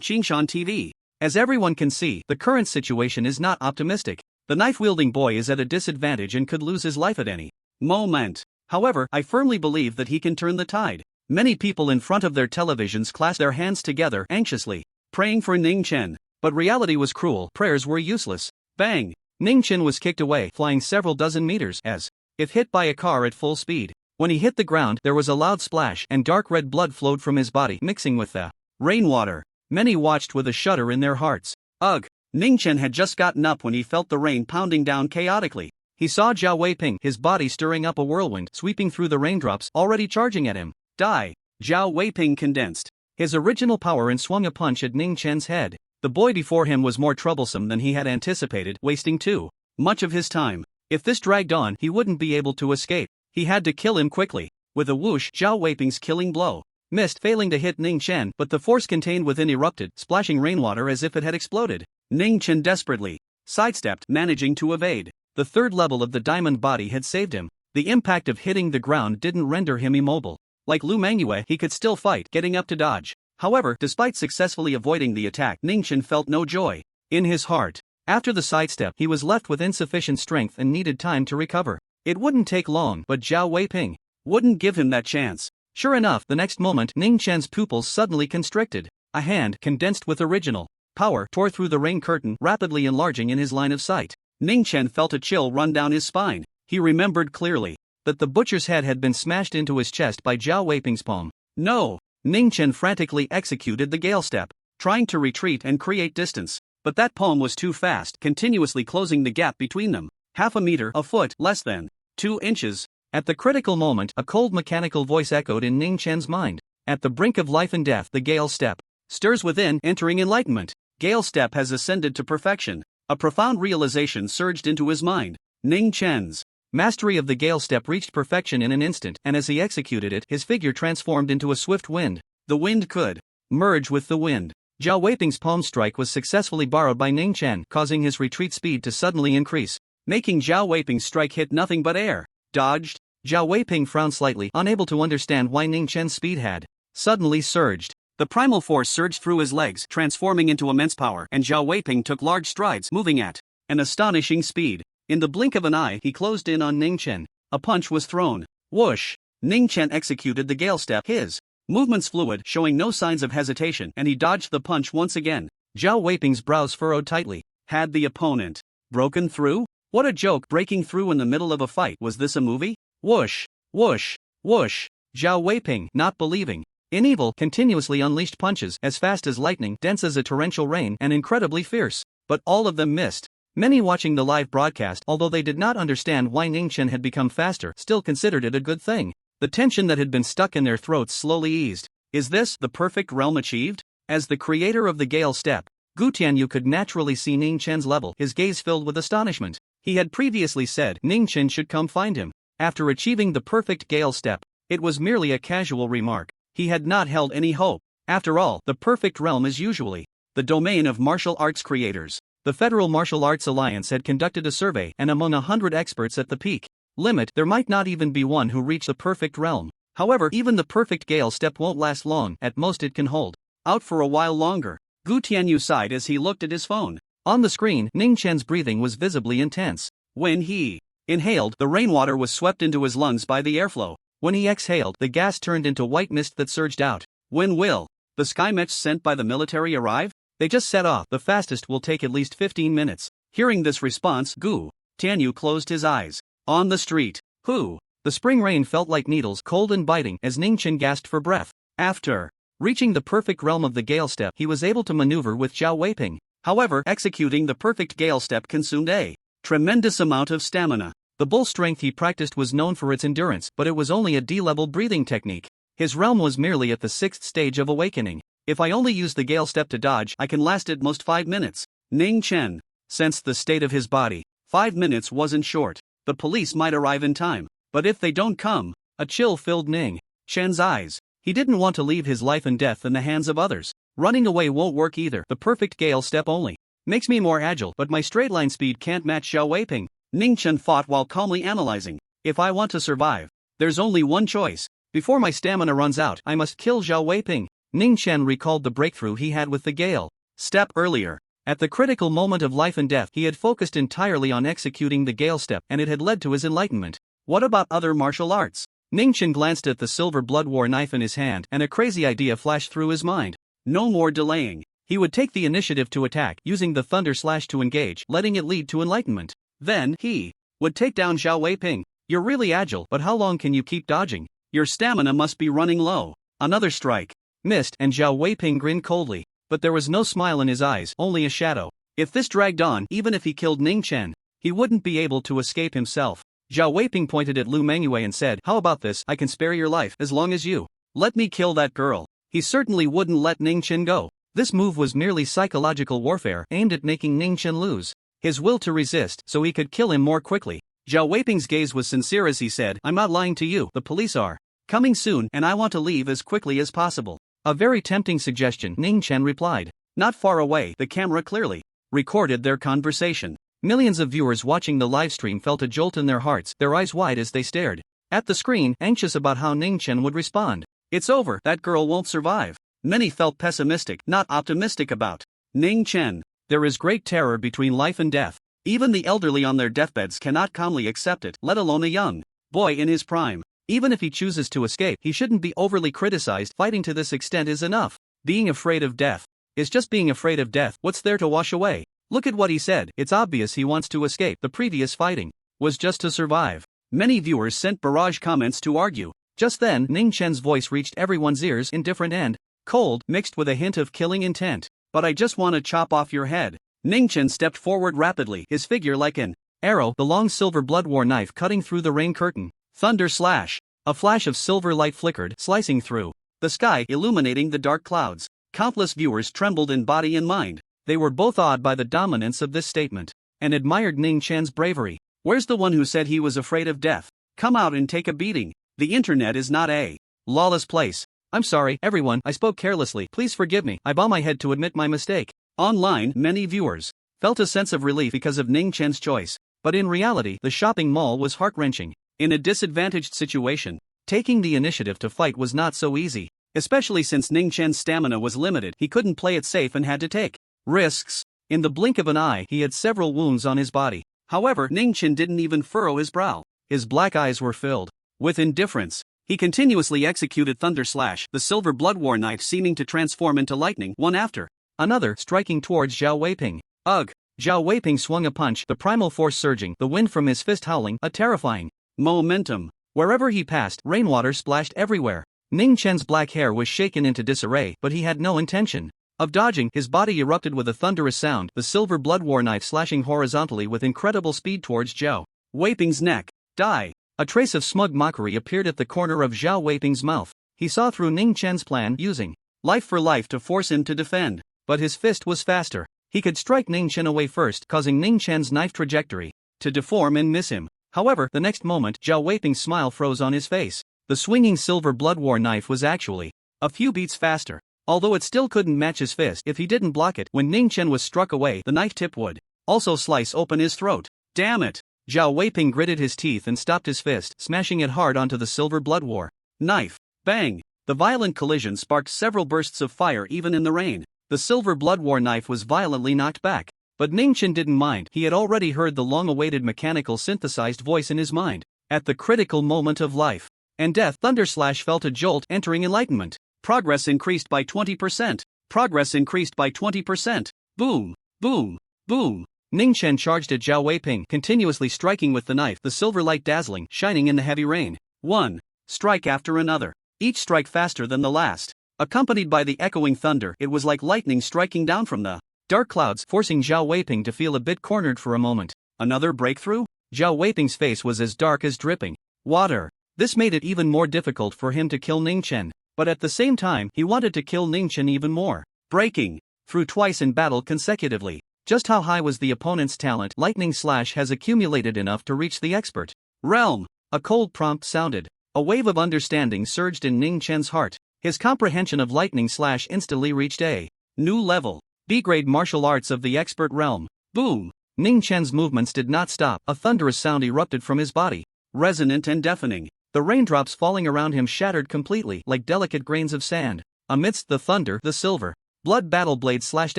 Qingshan TV. As everyone can see, the current situation is not optimistic. The knife-wielding boy is at a disadvantage and could lose his life at any moment. However, I firmly believe that he can turn the tide." Many people in front of their televisions clasped their hands together, anxiously praying for Ning Chen. But reality was cruel. Prayers were useless. Bang! Ning Chen was kicked away, flying several dozen meters, as if hit by a car at full speed. When he hit the ground, there was a loud splash, and dark red blood flowed from his body, mixing with the rainwater. Many watched with a shudder in their hearts. Ugh! Ning Chen had just gotten up when he felt the rain pounding down chaotically. He saw Zhao Weiping, his body stirring up a whirlwind, sweeping through the raindrops, already charging at him. Die! Zhao Weiping condensed his original power and swung a punch at Ning Chen's head. The boy before him was more troublesome than he had anticipated, wasting too much of his time. If this dragged on, he wouldn't be able to escape. He had to kill him quickly. With a whoosh, Zhao Weiping's killing blow missed, failing to hit Ning Chen, but the force contained within erupted, splashing rainwater as if it had exploded. Ning Chen desperately sidestepped, managing to evade. The third level of the diamond body had saved him. The impact of hitting the ground didn't render him immobile. Like Lu Manhwa, he could still fight, getting up to dodge. However, despite successfully avoiding the attack, Ningchen felt no joy in his heart. After the sidestep, he was left with insufficient strength and needed time to recover. It wouldn't take long, but Zhao Weiping wouldn't give him that chance. Sure enough, the next moment, Ningchen's pupils suddenly constricted. A hand, condensed with original power, tore through the rain curtain, rapidly enlarging in his line of sight. Ningchen felt a chill run down his spine. He remembered clearly that the butcher's head had been smashed into his chest by Zhao Weiping's palm. No! Ningchen frantically executed the gale step, trying to retreat and create distance. But that palm was too fast, continuously closing the gap between them. Half a meter, a foot, less than 2 inches. At the critical moment, a cold mechanical voice echoed in Ningchen's mind. At the brink of life and death, the gale step stirs within, entering enlightenment. Gale step has ascended to perfection. A profound realization surged into his mind. Ningchen's mastery of the gale step reached perfection in an instant, and as he executed it, his figure transformed into a swift wind. The wind could merge with the wind. Zhao Weiping's palm strike was successfully borrowed by Ningchen, causing his retreat speed to suddenly increase, making Zhao Weiping's strike hit nothing but air. Dodged? Zhao Weiping frowned slightly, unable to understand why Ningchen's speed had suddenly surged. The primal force surged through his legs, transforming into immense power, and Zhao Weiping took large strides, moving at an astonishing speed. In the blink of an eye, he closed in on Ningchen. A punch was thrown. Whoosh! Ningchen executed the gale step, his movements fluid, showing no signs of hesitation, and he dodged the punch once again. Zhao Weiping's brows furrowed tightly. Had the opponent broken through? What a joke, breaking through in the middle of a fight. Was this a movie? Whoosh! Whoosh! Whoosh! Zhao Weiping, not believing in evil, continuously unleashed punches, as fast as lightning, dense as a torrential rain, and incredibly fierce. But all of them missed. Many watching the live broadcast, although they did not understand why Ningchen had become faster, still considered it a good thing. The tension that had been stuck in their throats slowly eased. Is this the perfect realm achieved? As the creator of the gale step, Gu Tianyu could naturally see Ning Chen's level, his gaze filled with astonishment. He had previously said Ning Chen should come find him. After achieving the perfect Gale step, it was merely a casual remark. He had not held any hope. After all, the perfect realm is usually the domain of martial arts creators. The Federal Martial Arts Alliance had conducted a survey, and among 100 experts at the peak limit, there might not even be one who reached the perfect realm. However, even the perfect Gale step won't last long. At most it can hold out for a while longer. Gu Tianyu sighed as he looked at his phone. On the screen, Ning Chen's breathing was visibly intense. When he inhaled, the rainwater was swept into his lungs by the airflow. When he exhaled, the gas turned into white mist that surged out. When will the Skymesh sent by the military arrive? They just set off. The fastest will take at least 15 minutes. Hearing this response, Gu Tianyu closed his eyes. On the street, the spring rain felt like needles, cold and biting, as Ning Chen gasped for breath. After reaching the perfect realm of the Gale step, he was able to maneuver with Zhao Weiping. However, executing the perfect Gale step consumed a tremendous amount of stamina. The bull strength he practiced was known for its endurance, but it was only a D-level breathing technique. His realm was merely at the 6th stage of awakening. If I only use the Gale step to dodge, I can last at most 5 minutes. Ning Chen sensed the state of his body. 5 minutes wasn't short. The police might arrive in time, but if they don't come, a chill filled Ning Chen's eyes. He didn't want to leave his life and death in the hands of others. Running away won't work either. The perfect Gale step only makes me more agile, but my straight line speed can't match Zhao Weiping. Ning Chen thought while calmly analyzing. If I want to survive, there's only one choice. Before my stamina runs out, I must kill Zhao Weiping. Ning Chen recalled the breakthrough he had with the Gale step earlier. At the critical moment of life and death, he had focused entirely on executing the Gale step, and it had led to his enlightenment. What about other martial arts? Ning Chen glanced at the silver blood war knife in his hand, and a crazy idea flashed through his mind. No more delaying. He would take the initiative to attack, using the thunder slash to engage, letting it lead to enlightenment. Then, he would take down Zhao Weiping. You're really agile, but how long can you keep dodging? Your stamina must be running low. Another strike missed, and Zhao Weiping grinned coldly. But there was no smile in his eyes, only a shadow. If this dragged on, even if he killed Ning Chen, he wouldn't be able to escape himself. Zhao Weiping pointed at Lu Mengyue and said, "How about this? I can spare your life, as long as you let me kill that girl." He certainly wouldn't let Ning Chen go. This move was merely psychological warfare, aimed at making Ning Chen lose his will to resist, so he could kill him more quickly. Zhao Weiping's gaze was sincere as he said, "I'm not lying to you. The police are coming soon, and I want to leave as quickly as possible." A very tempting suggestion, Ning Chen replied. Not far away, the camera clearly recorded their conversation. Millions of viewers watching the livestream felt a jolt in their hearts, their eyes wide as they stared at the screen, anxious about how Ning Chen would respond. It's over, that girl won't survive. Many felt pessimistic, not optimistic about Ning Chen. There is great terror between life and death. Even the elderly on their deathbeds cannot calmly accept it, let alone a young boy in his prime. Even if he chooses to escape, he shouldn't be overly criticized. Fighting to this extent is enough. Being afraid of death is just being afraid of death. What's there to wash away? Look at what he said. It's obvious he wants to escape. The previous fighting was just to survive. Many viewers sent barrage comments to argue. Just then, Ning Chen's voice reached everyone's ears, indifferent and cold, mixed with a hint of killing intent. But I just want to chop off your head. Ning Chen stepped forward rapidly, his figure like an arrow, the long silver blood war knife cutting through the rain curtain. Thunder slash. A flash of silver light flickered, slicing through the sky, illuminating the dark clouds. Countless viewers trembled in body and mind. They were both awed by the dominance of this statement and admired Ning Chen's bravery. Where's the one who said he was afraid of death? Come out and take a beating. The internet is not a lawless place. I'm sorry, everyone, I spoke carelessly. Please forgive me. I bow my head to admit my mistake. Online, many viewers felt a sense of relief because of Ning Chen's choice. But in reality, the shopping mall was heart-wrenching. In a disadvantaged situation, taking the initiative to fight was not so easy. Especially since Ning Chen's stamina was limited, he couldn't play it safe and had to take risks. In the blink of an eye, he had several wounds on his body. However, Ning Chen didn't even furrow his brow. His black eyes were filled with indifference. He continuously executed Thunder Slash, the silver blood war knife seeming to transform into lightning, one after another, striking towards Zhao Weiping. Ugh! Zhao Weiping swung a punch, the primal force surging, the wind from his fist howling, a terrifying momentum. Wherever he passed, rainwater splashed everywhere. Ning Chen's black hair was shaken into disarray, but he had no intention of dodging. His body erupted with a thunderous sound, the silver blood war knife slashing horizontally with incredible speed towards Zhao Weiping's neck. Die! A trace of smug mockery appeared at the corner of Zhao Weiping's mouth. He saw through Ning Chen's plan, using life for life to force him to defend. But his fist was faster. He could strike Ning Chen away first, causing Ning Chen's knife trajectory to deform and miss him. However, the next moment, Zhao Weiping's smile froze on his face. The swinging silver blood war knife was actually a few beats faster. Although it still couldn't match his fist if he didn't block it. When Ning Chen was struck away, the knife tip would also slice open his throat. Damn it! Zhao Weiping gritted his teeth and stopped his fist, smashing it hard onto the silver blood war knife. Bang! The violent collision sparked several bursts of fire even in the rain. The silver blood war knife was violently knocked back. But Ning Chen didn't mind. He had already heard the long-awaited mechanical synthesized voice in his mind. At the critical moment of life and death, Thunderslash felt a jolt entering enlightenment. Progress increased by 20%. Progress increased by 20%. Boom! Boom! Boom! Ning Chen charged at Zhao Weiping, continuously striking with the knife, the silver light dazzling, shining in the heavy rain. One strike after another, each strike faster than the last. Accompanied by the echoing thunder, it was like lightning striking down from the dark clouds, forcing Zhao Weiping to feel a bit cornered for a moment. Another breakthrough? Zhao Weiping's face was as dark as dripping water. This made it even more difficult for him to kill Ning Chen. But at the same time, he wanted to kill Ning Chen even more. Breaking through twice in battle consecutively. Just how high was the opponent's talent? Lightning Slash has accumulated enough to reach the expert realm. A cold prompt sounded. A wave of understanding surged in Ning Chen's heart. His comprehension of Lightning Slash instantly reached a new level. B-grade martial arts of the expert realm. Boom! Ning Chen's movements did not stop. A thunderous sound erupted from his body. Resonant and deafening. The raindrops falling around him shattered completely like delicate grains of sand. Amidst the thunder, the silver blood battle blade slashed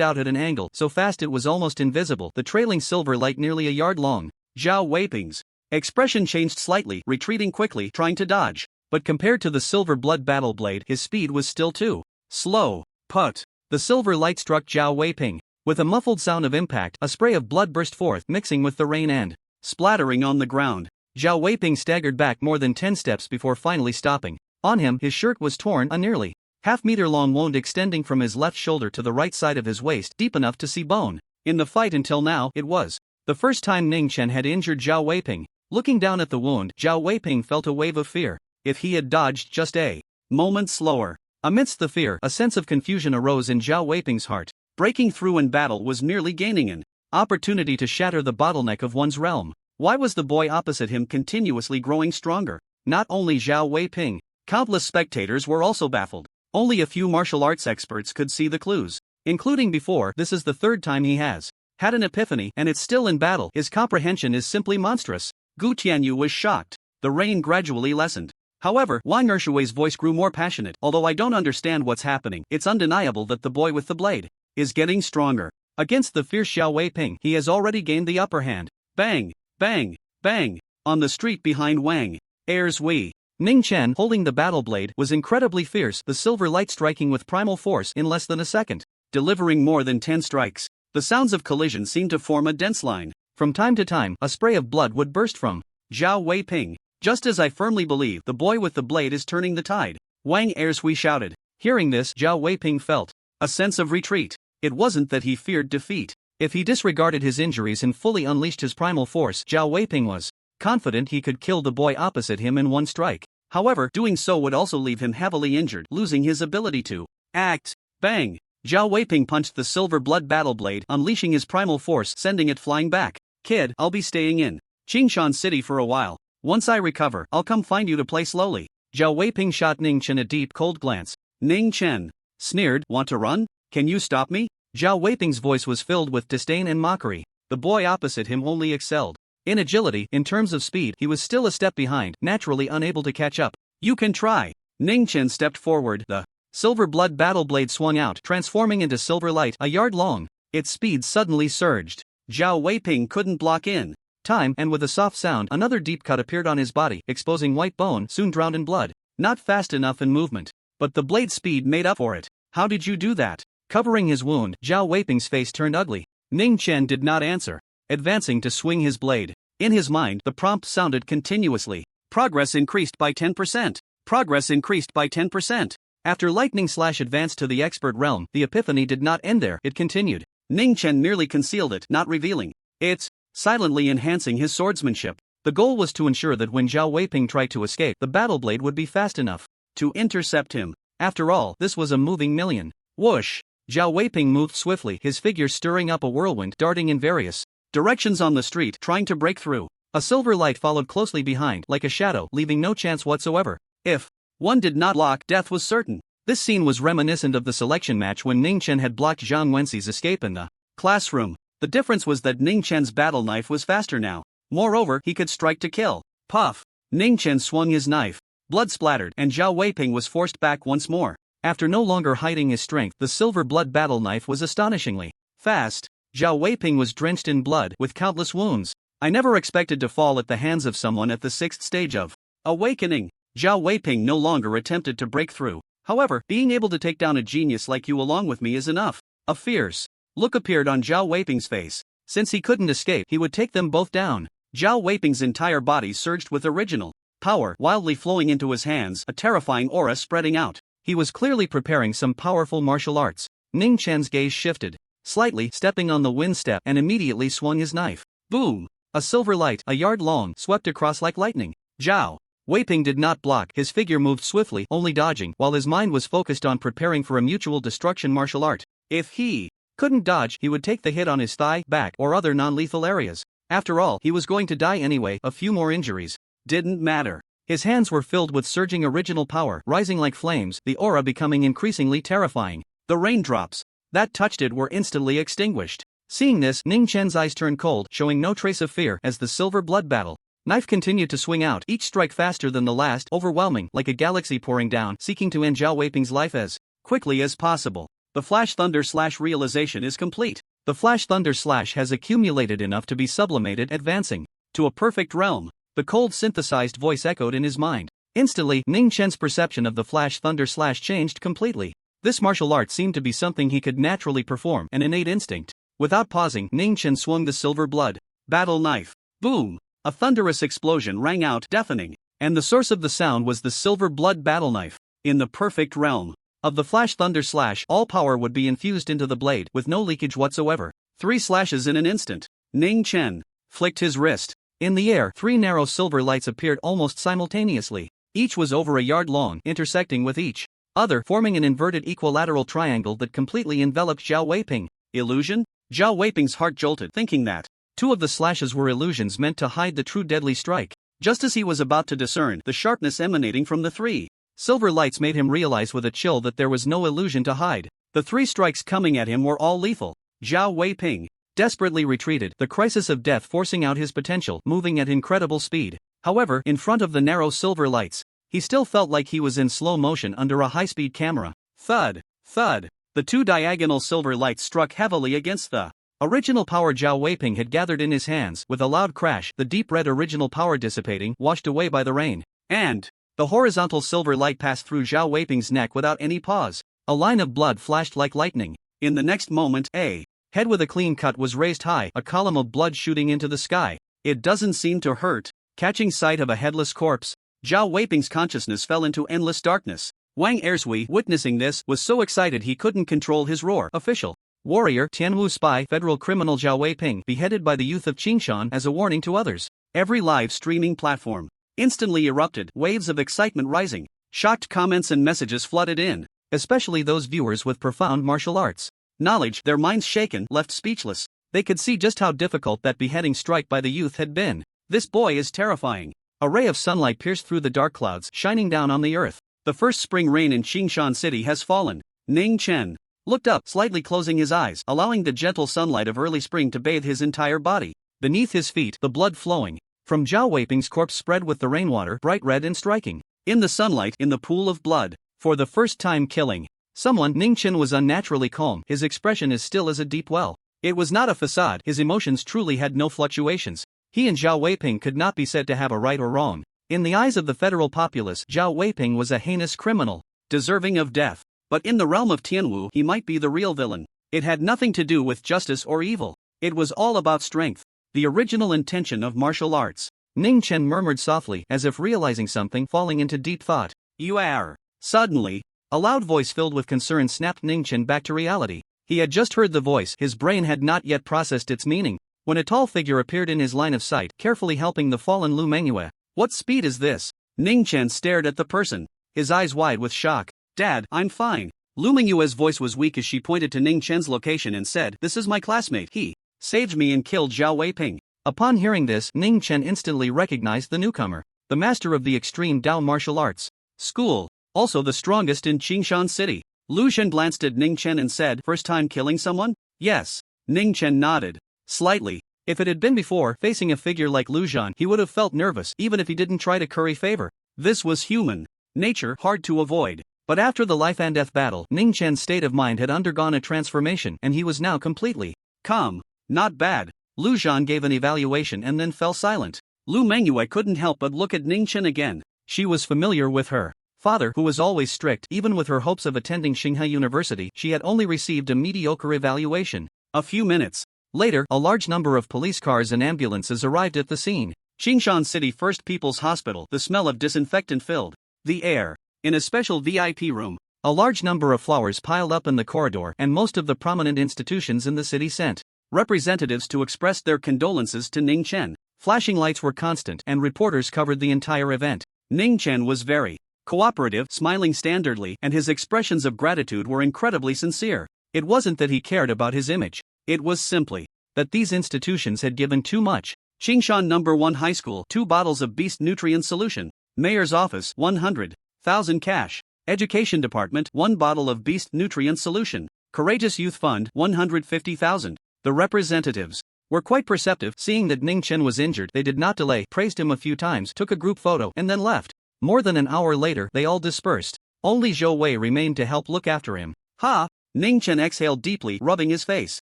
out at an angle so fast it was almost invisible, the trailing silver light nearly a yard long. Zhao Weiping's expression changed slightly, retreating quickly, trying to dodge. But compared to the silver blood battle blade, his speed was still too slow. Put! The silver light struck Zhao Weiping. With a muffled sound of impact, a spray of blood burst forth, mixing with the rain and splattering on the ground. Zhao Weiping staggered back more than 10 steps before finally stopping. On him, his shirt was torn, a nearly half-meter-long wound extending from his left shoulder to the right side of his waist, deep enough to see bone. In the fight until now, it was the first time Ning Chen had injured Zhao Weiping. Looking down at the wound, Zhao Weiping felt a wave of fear. If he had dodged just a moment slower. Amidst the fear, a sense of confusion arose in Zhao Weiping's heart. Breaking through in battle was merely gaining an opportunity to shatter the bottleneck of one's realm. Why was the boy opposite him continuously growing stronger? Not only Zhao Weiping, countless spectators were also baffled. Only a few martial arts experts could see the clues, including before. This is the third time he has had an epiphany, and it's still in battle. His comprehension is simply monstrous. Gu Tianyu was shocked. The rain gradually lessened. However, Wang Ershui's voice grew more passionate. Although I don't understand what's happening, it's undeniable that the boy with the blade is getting stronger. Against the fierce Zhao Weiping, he has already gained the upper hand. Bang! Bang! Bang! On the street behind Wang Er's Wei, Ning Chen, holding the battle blade, was incredibly fierce, the silver light striking with primal force in less than a second, delivering more than 10 strikes. The sounds of collision seemed to form a dense line. From time to time, a spray of blood would burst from Zhao Weiping. Just as I firmly believe, the boy with the blade is turning the tide. Wang Ershui shouted. Hearing this, Zhao Weiping felt a sense of retreat. It wasn't that he feared defeat. If he disregarded his injuries and fully unleashed his primal force, Zhao Weiping was confident he could kill the boy opposite him in one strike. However, doing so would also leave him heavily injured, losing his ability to act. Bang! Zhao Weiping punched the silver blood battle blade, unleashing his primal force, sending it flying back. Kid, I'll be staying in Qingshan City for a while. Once I recover, I'll come find you to play slowly. Zhao Weiping shot Ning Chen a deep, cold glance. Ning Chen sneered, want to run? Can you stop me? Zhao Weiping's voice was filled with disdain and mockery. The boy opposite him only excelled in agility. In terms of speed, he was still a step behind, naturally unable to catch up. You can try. Ning Chen stepped forward. The silver blood battle blade swung out, transforming into silver light a yard long. Its speed suddenly surged. Zhao Weiping couldn't block in time, and with a soft sound, another deep cut appeared on his body, exposing white bone, soon drowned in blood. Not fast enough in movement, but the blade's speed made up for it. How did you do that? Covering his wound, Zhao Weiping's face turned ugly. Ning Chen did not answer, advancing to swing his blade. In his mind, the prompt sounded continuously. Progress increased by 10%. Progress increased by 10%. After Lightning Slash advanced to the expert realm, the epiphany did not end there, it continued. Ning Chen merely concealed it, not revealing it, silently enhancing his swordsmanship. The goal was to ensure that when Zhao Weiping tried to escape, the battle blade would be fast enough to intercept him. After all, this was a moving million. Whoosh! Zhao Weiping moved swiftly, his figure stirring up a whirlwind, darting in various directions on the street, trying to break through. A silver light followed closely behind, like a shadow, leaving no chance whatsoever. If one did not block, death was certain. This scene was reminiscent of the selection match when Ning Chen had blocked Zhang Wenxi's escape in the classroom. The difference was that Ning Chen's battle knife was faster now. Moreover, he could strike to kill. Puff! Ning Chen swung his knife. Blood splattered, and Zhao Weiping was forced back once more. After no longer hiding his strength, the silver blood battle knife was astonishingly fast. Zhao Weiping was drenched in blood, with countless wounds. I never expected to fall at the hands of someone at the 6th stage of awakening. Zhao Weiping no longer attempted to break through. However, being able to take down a genius like you along with me is enough. A fierce look appeared on Zhao Weiping's face. Since he couldn't escape, he would take them both down. Zhao Weiping's entire body surged with original power, wildly flowing into his hands, a terrifying aura spreading out. He was clearly preparing some powerful martial arts. Ning Chen's gaze shifted slightly, stepping on the wind step, and immediately swung his knife. Boom! A silver light, a yard long, swept across like lightning. Zhao Weiping did not block, his figure moved swiftly, only dodging, while his mind was focused on preparing for a mutual destruction martial art. If he couldn't dodge, he would take the hit on his thigh, back, or other non-lethal areas. After all, he was going to die anyway, a few more injuries didn't matter. His hands were filled with surging original power, rising like flames, the aura becoming increasingly terrifying. The raindrops that touched it were instantly extinguished. Seeing this, Ning Chen's eyes turned cold, showing no trace of fear as the silver blood battle knife continued to swing out, each strike faster than the last, overwhelming, like a galaxy pouring down, seeking to end Zhao Weiping's life as quickly as possible. The Flash Thunder Slash realization is complete. The Flash Thunder Slash has accumulated enough to be sublimated, advancing to a perfect realm. The cold synthesized voice echoed in his mind. Instantly, Ning Chen's perception of the Flash Thunder Slash changed completely. This martial art seemed to be something he could naturally perform, an innate instinct. Without pausing, Ning Chen swung the silver blood battle knife. Boom! A thunderous explosion rang out, deafening, and the source of the sound was the silver blood battle knife. In the perfect realm of the Flash Thunder Slash, all power would be infused into the blade, with no leakage whatsoever. 3 slashes in an instant. Ning Chen flicked his wrist. In the air, 3 narrow silver lights appeared almost simultaneously. Each was over a yard long, intersecting with each other, forming an inverted equilateral triangle that completely enveloped Zhao Weiping. Illusion? Zhao Weiping's heart jolted, thinking that 2 of the slashes were illusions meant to hide the true deadly strike. Just as he was about to discern the sharpness emanating from the 3 silver lights made him realize with a chill that there was no illusion to hide. The 3 strikes coming at him were all lethal. Zhao Weiping desperately retreated, the crisis of death forcing out his potential, moving at incredible speed. However, in front of the narrow silver lights, he still felt like he was in slow motion under a high-speed camera. Thud! Thud! The 2 diagonal silver lights struck heavily against the original power Zhao Weiping had gathered in his hands. With a loud crash, the deep red original power dissipating, washed away by the rain. And the horizontal silver light passed through Zhao Weiping's neck without any pause. A line of blood flashed like lightning. In the next moment, a head with a clean cut was raised high, a column of blood shooting into the sky. It doesn't seem to hurt. Catching sight of a headless corpse, Zhao Weiping's consciousness fell into endless darkness. Wang Ersui, witnessing this, was so excited he couldn't control his roar. Official warrior, Tianwu spy, federal criminal Zhao Weiping, beheaded by the youth of Qingshan as a warning to others. Every live streaming platform instantly erupted, waves of excitement rising. Shocked comments and messages flooded in, especially those viewers with profound martial arts knowledge, their minds shaken, left speechless. They could see just how difficult that beheading strike by the youth had been. This boy is terrifying. A ray of sunlight pierced through the dark clouds, shining down on the earth. The first spring rain in Qingshan City has fallen. Ning Chen looked up, slightly closing his eyes, allowing the gentle sunlight of early spring to bathe his entire body. Beneath his feet, the blood flowing from Zhao Weiping's corpse spread with the rainwater, bright red and striking. In the sunlight, in the pool of blood, for the first time killing someone, Ning Chen was unnaturally calm, his expression as still as a deep well. It was not a facade, his emotions truly had no fluctuations. He and Zhao Weiping could not be said to have a right or wrong. In the eyes of the federal populace, Zhao Weiping was a heinous criminal, deserving of death. But in the realm of Tianwu, he might be the real villain. It had nothing to do with justice or evil. It was all about strength, the original intention of martial arts. Ning Chen murmured softly, as if realizing something, falling into deep thought. You are. Suddenly, a loud voice filled with concern snapped Ning Chen back to reality. He had just heard the voice, his brain had not yet processed its meaning, when a tall figure appeared in his line of sight, carefully helping the fallen Lu Mengyue. What speed is this? Ning Chen stared at the person, his eyes wide with shock. Dad, I'm fine. Lu Mingyue's voice was weak as she pointed to Ning Chen's location and said, "This is my classmate. He saved me and killed Zhao Weiping." Upon hearing this, Ning Chen instantly recognized the newcomer, the master of the extreme Dao martial arts school, also the strongest in Qingshan City. Lu Shen glanced at Ning Chen and said, "First time killing someone?" "Yes." Ning Chen nodded slightly. If it had been before, facing a figure like Lu Zhan, he would have felt nervous even if he didn't try to curry favor. This was human nature, hard to avoid. But after the life and death battle, Ning Chen's state of mind had undergone a transformation and he was now completely calm. "Not bad." Lu Zhan gave an evaluation and then fell silent. Lu Mengyue couldn't help but look at Ning Chen again. She was familiar with her father, who was always strict. Even with her hopes of attending Shanghai University, she had only received a mediocre evaluation. A few minutes later, a large number of police cars and ambulances arrived at the scene. Qingshan City First People's Hospital. The smell of disinfectant filled the air. In a special VIP room, a large number of flowers piled up in the corridor, and most of the prominent institutions in the city sent representatives to express their condolences to Ning Chen. Flashing lights were constant, and reporters covered the entire event. Ning Chen was very cooperative, smiling standardly, and his expressions of gratitude were incredibly sincere. It wasn't that he cared about his image. It was simply that these institutions had given too much. Qingshan No. 1 High School, 2 bottles of Beast Nutrient Solution. Mayor's Office, 100,000 cash. Education Department, 1 bottle of Beast Nutrient Solution. Courageous Youth Fund, 150,000. The representatives were quite perceptive. Seeing that Ning Chen was injured, they did not delay, praised him a few times, took a group photo, and then left. More than an hour later, they all dispersed. Only Zhou Wei remained to help look after him. "Ha!" Ning Chen exhaled deeply, rubbing his face.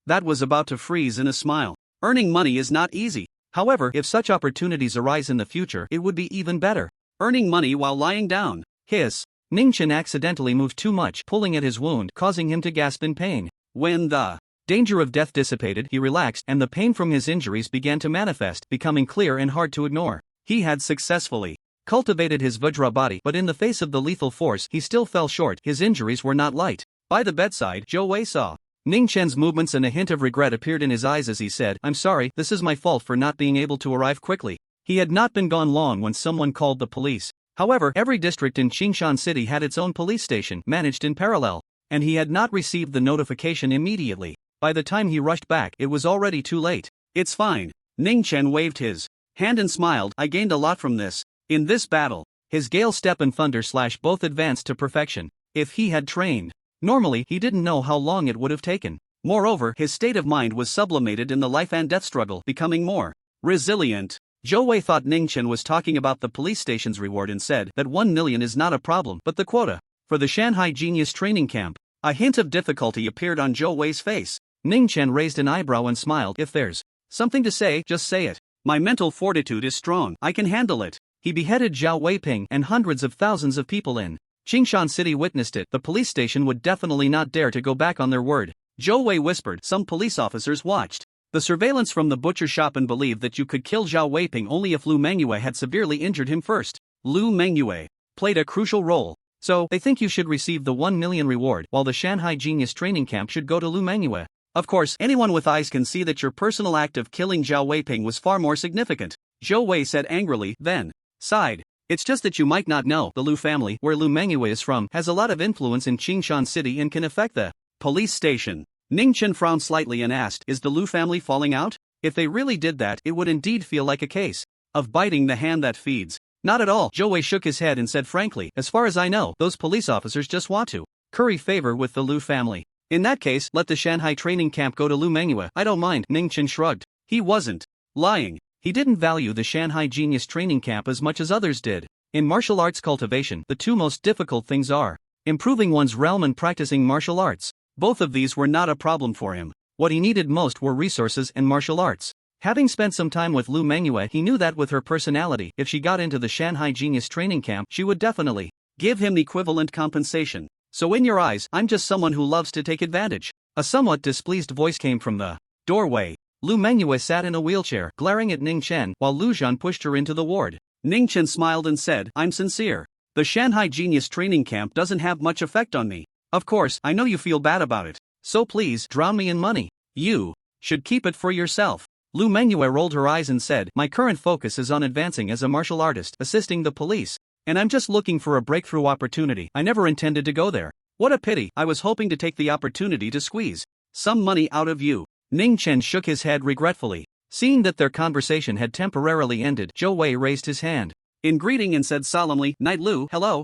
That was about to freeze in a smile. Earning money is not easy. However, if such opportunities arise in the future, it would be even better. Earning money while lying down. Hiss. Ning Chen accidentally moved too much, pulling at his wound, causing him to gasp in pain. When the danger of death dissipated, he relaxed, and the pain from his injuries began to manifest, becoming clear and hard to ignore. He had successfully cultivated his Vajra body, but in the face of the lethal force, he still fell short. His injuries were not light. By the bedside, Zhou Wei saw Ning Chen's movements, and a hint of regret appeared in his eyes as he said, "I'm sorry, this is my fault for not being able to arrive quickly." He had not been gone long when someone called the police. However, every district in Qingshan City had its own police station, managed in parallel, and he had not received the notification immediately. By the time he rushed back, it was already too late. "It's fine." Ning Chen waved his hand and smiled, "I gained a lot from this. In this battle." His Gale Step and Thunder Slash both advanced to perfection. If he had trained normally, he didn't know how long it would have taken. Moreover, his state of mind was sublimated in the life and death struggle, becoming more resilient. Zhou Wei thought Ning Chen was talking about the police station's reward and said that 1 million is not a problem, but the quota for the Shanghai Genius Training Camp. A hint of difficulty appeared on Zhou Wei's face. Ning Chen raised an eyebrow and smiled. "If there's something to say, just say it. My mental fortitude is strong, I can handle it." He beheaded Zhao Weiping, and hundreds of thousands of people in Qingshan City witnessed it. The police station would definitely not dare to go back on their word. Zhou Wei whispered. Some police officers watched the surveillance from the butcher shop and believed that you could kill Zhao Weiping only if Lu Mengyue had severely injured him first. Lu Mengyue played a crucial role. So, they think you should receive the 1 million reward, while the Shanghai Genius Training Camp should go to Lu Mengyue. Of course, anyone with eyes can see that your personal act of killing Zhao Weiping was far more significant. Zhou Wei said angrily, then sighed. It's just that you might not know, the Lu family, where Lu Mengyue is from, has a lot of influence in Qingshan City and can affect the police station. Ning Chen frowned slightly and asked, is the Lu family falling out? If they really did that, it would indeed feel like a case of biting the hand that feeds. Not at all. Zhou Wei shook his head and said frankly, as far as I know, those police officers just want to curry favor with the Lu family. In that case, let the Shanghai training camp go to Lu Mengyue. I don't mind. Ning Chen shrugged. He wasn't lying. He didn't value the Shanghai Genius Training Camp as much as others did. In martial arts cultivation, the two most difficult things are improving one's realm and practicing martial arts. Both of these were not a problem for him. What he needed most were resources and martial arts. Having spent some time with Lu Mengyue, he knew that with her personality, if she got into the Shanghai Genius Training Camp, she would definitely give him equivalent compensation. So in your eyes, I'm just someone who loves to take advantage. A somewhat displeased voice came from the doorway. Lu Mengyue sat in a wheelchair, glaring at Ning Chen, while Lu Zhan pushed her into the ward. Ning Chen smiled and said, I'm sincere. The Shanghai Genius Training Camp doesn't have much effect on me. Of course, I know you feel bad about it. So please, drown me in money. You should keep it for yourself. Lu Mengyue rolled her eyes and said, my current focus is on advancing as a martial artist, assisting the police. And I'm just looking for a breakthrough opportunity. I never intended to go there. What a pity, I was hoping to take the opportunity to squeeze some money out of you. Ning Chen shook his head regretfully. Seeing that their conversation had temporarily ended, Zhou Wei raised his hand in greeting and said solemnly, Knight Lu, hello.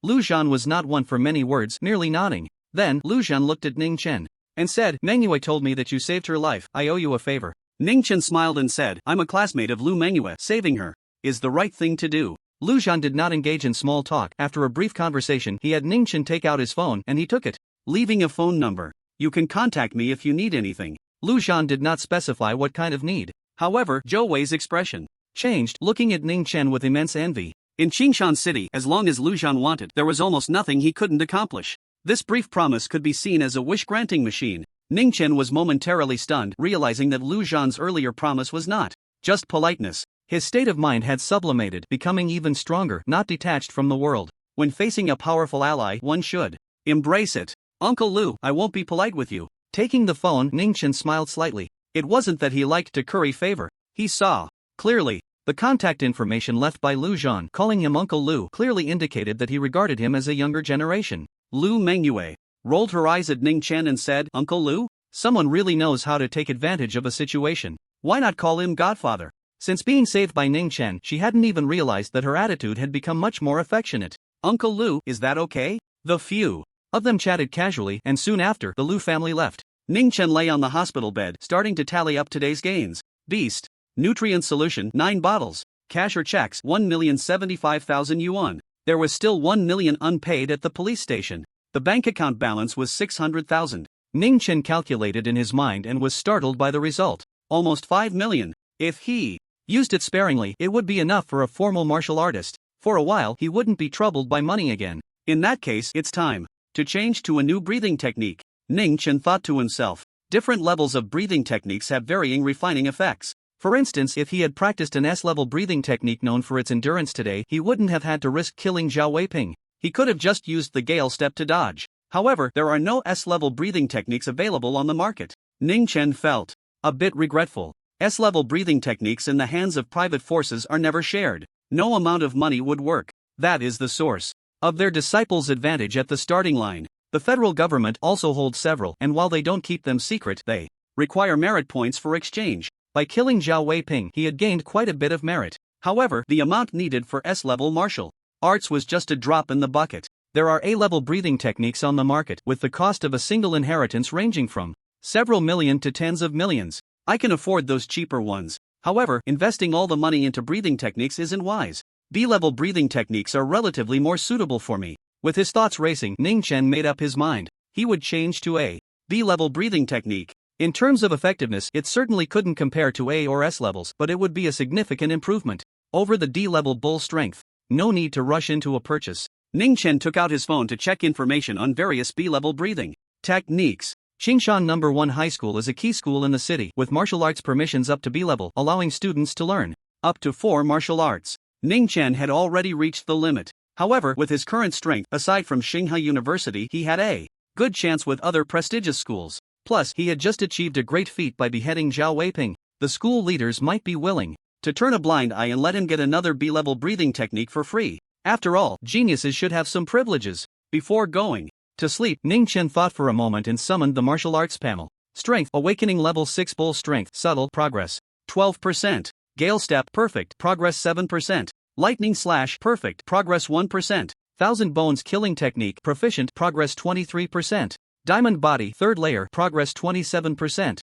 Lu Zhan was not one for many words, merely nodding. Then, Lu Zhan looked at Ning Chen and said, Manhwa told me that you saved her life, I owe you a favor. Ning Chen smiled and said, I'm a classmate of Lu Manhwa. Saving her is the right thing to do. Lu Zhan did not engage in small talk. After a brief conversation, he had Ning Chen take out his phone and he took it, leaving a phone number. You can contact me if you need anything. Lu Zhan did not specify what kind of need. However, Zhou Wei's expression changed, looking at Ning Chen with immense envy. In Qingshan City, as long as Lu Zhan wanted, there was almost nothing he couldn't accomplish. This brief promise could be seen as a wish-granting machine. Ning Chen was momentarily stunned, realizing that Lu Zhan's earlier promise was not just politeness. His state of mind had sublimated, becoming even stronger, not detached from the world. When facing a powerful ally, one should embrace it. Uncle Lu, I won't be polite with you. Taking the phone, Ning Chen smiled slightly. It wasn't that he liked to curry favor. He saw clearly the contact information left by Lu Zhan. Calling him Uncle Lu clearly indicated that he regarded him as a younger generation. Lu Manhwa rolled her eyes at Ning Chen and said, Uncle Lu? Someone really knows how to take advantage of a situation. Why not call him Godfather? Since being saved by Ning Chen, she hadn't even realized that her attitude had become much more affectionate. Uncle Lu, is that okay? The few of them chatted casually, and soon after, the Lu family left. Ning Chen lay on the hospital bed, starting to tally up today's gains. Beast nutrient solution, 9 bottles. Cash or checks, 1,075,000 yuan. There was still 1 million unpaid at the police station. The bank account balance was 600,000. Ning Chen calculated in his mind and was startled by the result. Almost 5 million. If he used it sparingly, it would be enough for a formal martial artist. For a while, he wouldn't be troubled by money again. In that case, it's time to change to a new breathing technique. Ning Chen thought to himself. Different levels of breathing techniques have varying refining effects. For instance, if he had practiced an S-level breathing technique known for its endurance today, he wouldn't have had to risk killing Zhao Weiping. He could have just used the Gale Step to dodge. However, there are no S-level breathing techniques available on the market. Ning Chen felt a bit regretful. S-level breathing techniques in the hands of private forces are never shared. No amount of money would work. That is the source of their disciples' advantage at the starting line. The federal government also holds several, and while they don't keep them secret, they require merit points for exchange. By killing Zhao Weiping, he had gained quite a bit of merit. However, the amount needed for S-level martial arts was just a drop in the bucket. There are A-level breathing techniques on the market, with the cost of a single inheritance ranging from several million to tens of millions. I can afford those cheaper ones. However, investing all the money into breathing techniques isn't wise. B-level breathing techniques are relatively more suitable for me. With his thoughts racing, Ning Chen made up his mind. He would change to a B-level breathing technique. In terms of effectiveness, it certainly couldn't compare to A or S levels, but it would be a significant improvement over the D-level bull strength. No need to rush into a purchase. Ning Chen took out his phone to check information on various B-level breathing techniques. Qingshan No. 1 High School is a key school in the city, with martial arts permissions up to B-level, allowing students to learn up to 4 martial arts. Ning Chen had already reached the limit. However, with his current strength, aside from Shanghai University, he had a good chance with other prestigious schools. Plus, he had just achieved a great feat by beheading Zhao Weiping. The school leaders might be willing to turn a blind eye and let him get another B-level breathing technique for free. After all, geniuses should have some privileges. Before going to sleep, Ning Chen thought for a moment and summoned the martial arts panel. Strength, awakening level 6 bull strength, subtle, progress 12%. Gale step, perfect, progress 7%. Lightning slash, perfect, progress 1%. Thousand bones killing technique, proficient, progress 23%. Diamond body, third layer, progress 27%.